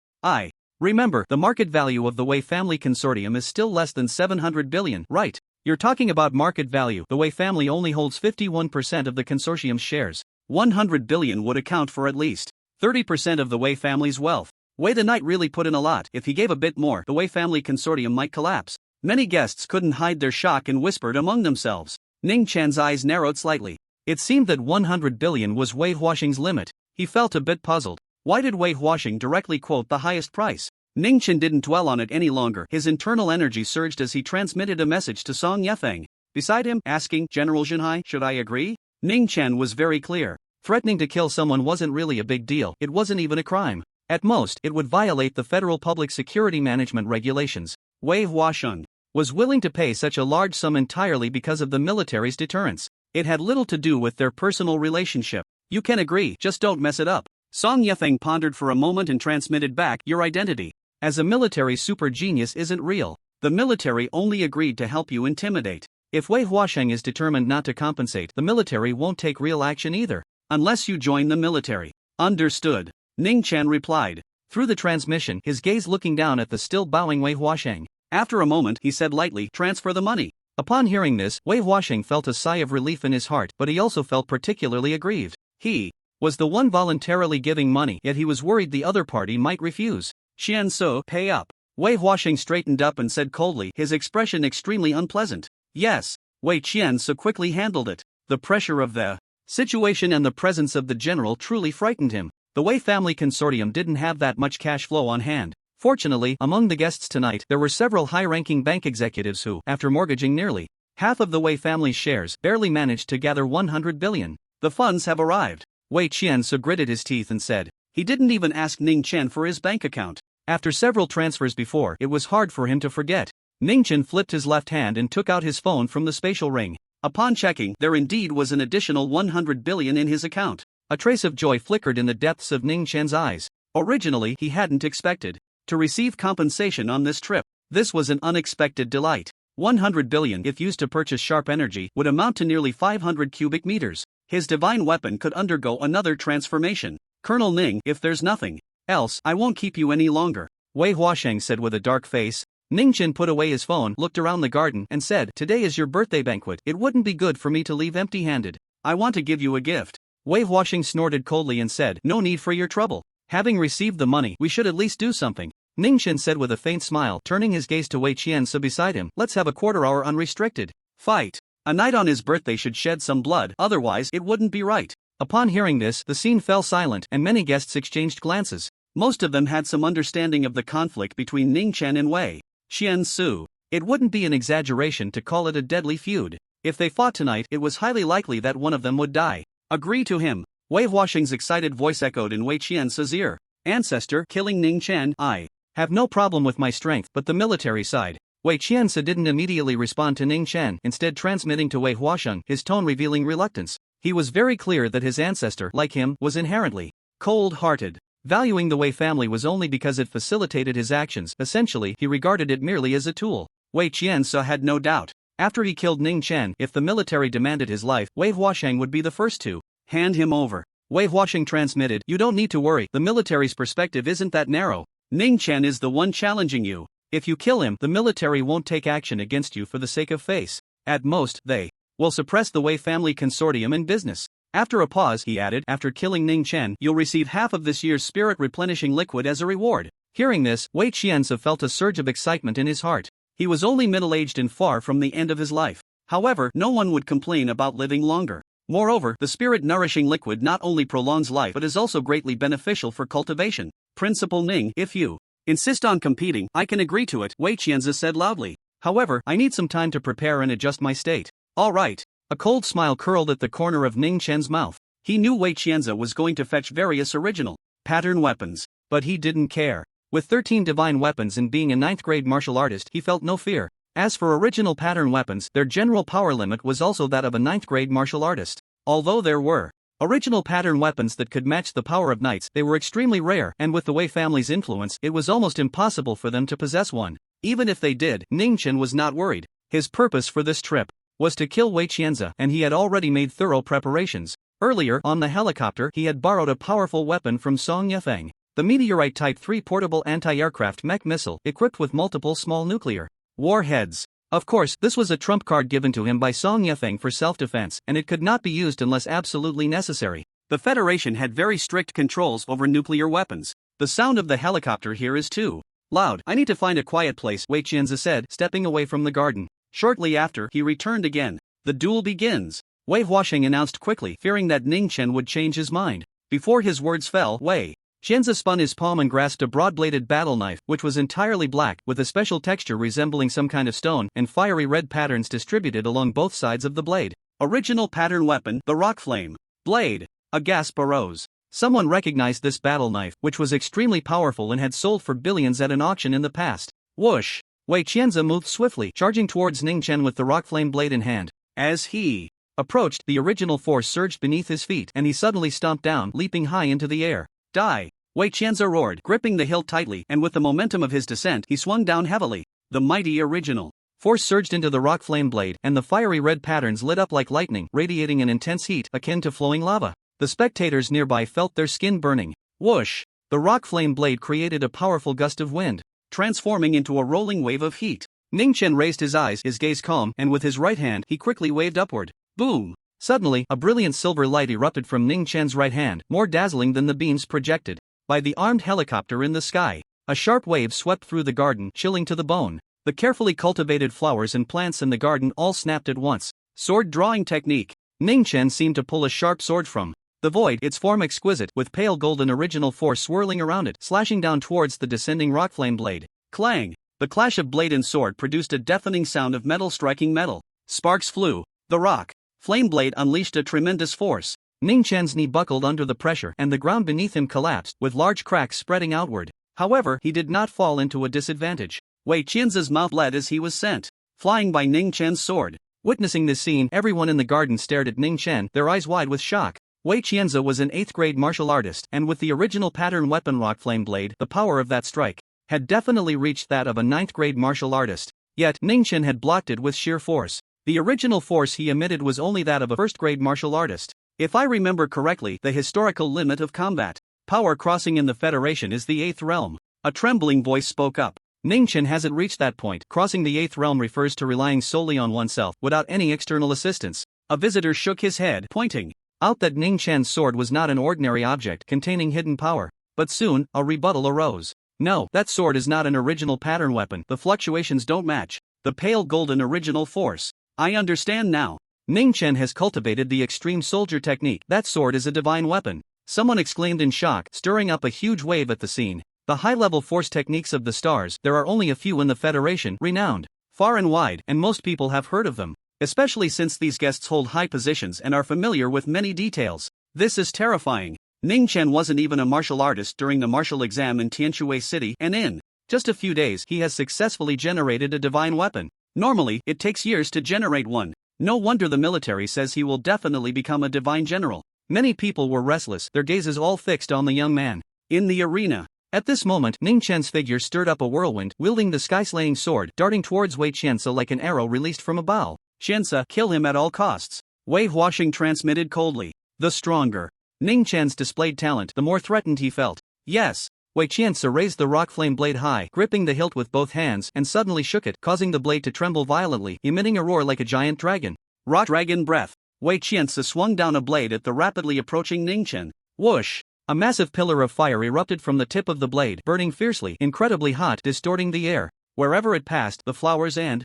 Remember, the market value of the Wei family consortium is still less than 700 billion, right? You're talking about market value. The Wei family only holds 51% of the consortium's shares. 100 billion would account for at least 30% of the Wei family's wealth. Wei the knight really put in a lot. If he gave a bit more, the Wei family consortium might collapse. Many guests couldn't hide their shock and whispered among themselves. Ning Chan's eyes narrowed slightly. It seemed that 100 billion was Wei Huaxing's limit. He felt a bit puzzled. Why did Wei Huaxing directly quote the highest price? Ning Chen didn't dwell on it any longer. His internal energy surged as he transmitted a message to Song Yefeng. Beside him, asking, General Xinhai, should I agree? Ning Chen was very clear. Threatening to kill someone wasn't really a big deal. It wasn't even a crime. At most, it would violate the federal public security management regulations. Wei Huaxing was willing to pay such a large sum entirely because of the military's deterrence. It had little to do with their personal relationship. You can agree, just don't mess it up. Song Yefeng pondered for a moment and transmitted back, your identity as a military super genius isn't real. The military only agreed to help you intimidate. If Wei Huaxing is determined not to compensate, the military won't take real action either. Unless you join the military. Understood. Ning Chen replied. Through the transmission, his gaze looking down at the still bowing Wei Huaxing. After a moment, he said lightly, transfer the money. Upon hearing this, Wei Huaxing felt a sigh of relief in his heart, but he also felt particularly aggrieved. He was the one voluntarily giving money, yet he was worried the other party might refuse. Xian So, pay up. Wei Huaxing straightened up and said coldly, his expression extremely unpleasant. Yes. Wei Qian So quickly handled it. The pressure of the situation and the presence of the general truly frightened him. The Wei family consortium didn't have that much cash flow on hand. Fortunately, among the guests tonight, there were several high-ranking bank executives who, after mortgaging nearly half of the Wei family's shares, barely managed to gather 100 billion. The funds have arrived. Wei Qian So gritted his teeth and said. He didn't even ask Ning Chen for his bank account. After several transfers before, it was hard for him to forget. Ning Chen flipped his left hand and took out his phone from the spatial ring. Upon checking, there indeed was an additional 100 billion in his account. A trace of joy flickered in the depths of Ning Chen's eyes. Originally, he hadn't expected to receive compensation on this trip. This was an unexpected delight. 100 billion if used to purchase sharp energy would amount to nearly 500 cubic meters. His divine weapon could undergo another transformation. Colonel Ning, if there's nothing else, I won't keep you any longer, Wei Huasheng said with a dark face. Ningchen put away his phone, looked around the garden, and said, "Today is your birthday banquet. It wouldn't be good for me to leave empty-handed. I want to give you a gift." Wei Huasheng snorted coldly and said, "No need for your trouble. Having received the money, we should at least do something." Ningchen said with a faint smile, turning his gaze to Wei Qianzi beside him, "Let's have a quarter-hour unrestricted fight. A night on his birthday should shed some blood, otherwise it wouldn't be right." Upon hearing this, the scene fell silent, and many guests exchanged glances. Most of them had some understanding of the conflict between Ning Chen and Wei Qianzi. It wouldn't be an exaggeration to call it a deadly feud. If they fought tonight, it was highly likely that one of them would die. Agree to him. Wei Huasheng's excited voice echoed in Wei Qianzi's ear. Ancestor, killing Ning Chen, I have no problem with my strength, but the military side. Wei Qianzi didn't immediately respond to Ning Chen, instead transmitting to Wei Huasheng, his tone revealing reluctance. He was very clear that his ancestor, like him, was inherently cold-hearted. Valuing the Wei family was only because it facilitated his actions. Essentially, he regarded it merely as a tool. Wei Qianzi had no doubt. After he killed Ning Chen, if the military demanded his life, Wei Huasheng would be the first to hand him over. Wei Huasheng transmitted, "You don't need to worry, the military's perspective isn't that narrow. Ning Chen is the one challenging you. If you kill him, the military won't take action against you for the sake of face. At most, they will suppress the Wei family consortium in business." After a pause, he added, "After killing Ning Chen, you'll receive half of this year's spirit-replenishing liquid as a reward." Hearing this, Wei Qianzi felt a surge of excitement in his heart. He was only middle-aged and far from the end of his life. However, no one would complain about living longer. Moreover, the spirit-nourishing liquid not only prolongs life but is also greatly beneficial for cultivation. Principal Ning, if you insist on competing, I can agree to it, Wei Qianzi said loudly. However, I need some time to prepare and adjust my state. All right. A cold smile curled at the corner of Ning Chen's mouth. He knew Wei Qianzi was going to fetch various original pattern weapons, but he didn't care. With 13 divine weapons and being a 9th-grade martial artist, he felt no fear. As for original pattern weapons, their general power limit was also that of a 9th-grade martial artist. Although there were original pattern weapons that could match the power of knights, they were extremely rare, and with the Wei family's influence, it was almost impossible for them to possess one. Even if they did, Ning Chen was not worried. His purpose for this trip was to kill Wei Qianzi, and he had already made thorough preparations. Earlier, on the helicopter, he had borrowed a powerful weapon from Song Yefeng, the Meteorite Type 3 portable anti-aircraft mech missile, equipped with multiple small nuclear warheads. Of course, this was a trump card given to him by Song Yefeng for self-defense, and it could not be used unless absolutely necessary. The Federation had very strict controls over nuclear weapons. The sound of the helicopter here is too loud. I need to find a quiet place, Wei Qianzi said, stepping away from the garden. Shortly after, he returned again. The duel begins, Wei Huasheng announced quickly, fearing that Ning Chen would change his mind. Before his words fell, Wei Qianzi spun his palm and grasped a broad-bladed battle knife, which was entirely black, with a special texture resembling some kind of stone, and fiery red patterns distributed along both sides of the blade. Original pattern weapon, the rock flame blade. A gasp arose. Someone recognized this battle knife, which was extremely powerful and had sold for billions at an auction in the past. Whoosh! Wei Qianzi moved swiftly, charging towards Ning Chen with the rock flame blade in hand. As he approached, the original force surged beneath his feet, and he suddenly stomped down, leaping high into the air. Die! Wei Qianzi roared, gripping the hilt tightly, and with the momentum of his descent, he swung down heavily. The mighty original force surged into the rock flame blade, and the fiery red patterns lit up like lightning, radiating an intense heat akin to flowing lava. The spectators nearby felt their skin burning. Whoosh! The rock flame blade created a powerful gust of wind, transforming into a rolling wave of heat. Ning Chen raised his eyes, his gaze calm, and with his right hand, he quickly waved upward. Boom! Suddenly, a brilliant silver light erupted from Ning Chen's right hand, more dazzling than the beams projected by the armed helicopter in the sky. A sharp wave swept through the garden, chilling to the bone. The carefully cultivated flowers and plants in the garden all snapped at once. Sword drawing technique. Ning Chen seemed to pull a sharp sword from the void, its form exquisite, with pale golden original force swirling around it, slashing down towards the descending rock flame blade. Clang! The clash of blade and sword produced a deafening sound of metal striking metal. Sparks flew. The rock flame blade unleashed a tremendous force. Ning Chen's knee buckled under the pressure, and the ground beneath him collapsed, with large cracks spreading outward. However, he did not fall into a disadvantage. Wei Qianzi's mouth bled as he was sent flying by Ning Chen's sword. Witnessing this scene, everyone in the garden stared at Ning Chen, their eyes wide with shock. Wei Qianzi was an 8th-grade martial artist, and with the original pattern weapon rock flame blade, the power of that strike had definitely reached that of a 9th-grade martial artist. Yet, Ningchen had blocked it with sheer force. The original force he emitted was only that of a first-grade martial artist. If I remember correctly, the historical limit of combat power crossing in the Federation is the 8th realm. A trembling voice spoke up. Ningchen hasn't reached that point. Crossing the 8th realm refers to relying solely on oneself, without any external assistance. A visitor shook his head, pointing out that Ningchen's sword was not an ordinary object containing hidden power. But soon, a rebuttal arose. No, that sword is not an original pattern weapon. The fluctuations don't match the pale golden original force. I understand now. Ningchen has cultivated the extreme soldier technique. That sword is a divine weapon. Someone exclaimed in shock, stirring up a huge wave at the scene. The high-level force techniques of the stars, there are only a few in the Federation, renowned far and wide, and most people have heard of them, especially since these guests hold high positions and are familiar with many details. This is terrifying. Ningchen wasn't even a martial artist during the martial exam in Tianshui City, and in just a few days he has successfully generated a divine weapon. Normally, it takes years to generate one. No wonder the military says he will definitely become a divine general. Many people were restless, their gazes all fixed on the young man in the arena. At this moment, Ningchen's figure stirred up a whirlwind, wielding the sky-slaying sword, darting towards Wei Qianzi like an arrow released from a bow. Qianzi, kill him at all costs. Wei Huaxing transmitted coldly. The stronger Ningchen's displayed talent, the more threatened he felt. Yes. Wei Qianzi raised the rock flame blade high, gripping the hilt with both hands, and suddenly shook it, causing the blade to tremble violently, emitting a roar like a giant dragon. Rock dragon breath. Wei Qianzi swung down a blade at the rapidly approaching Ningchen. Whoosh! A massive pillar of fire erupted from the tip of the blade, burning fiercely, incredibly hot, distorting the air. Wherever it passed, the flowers and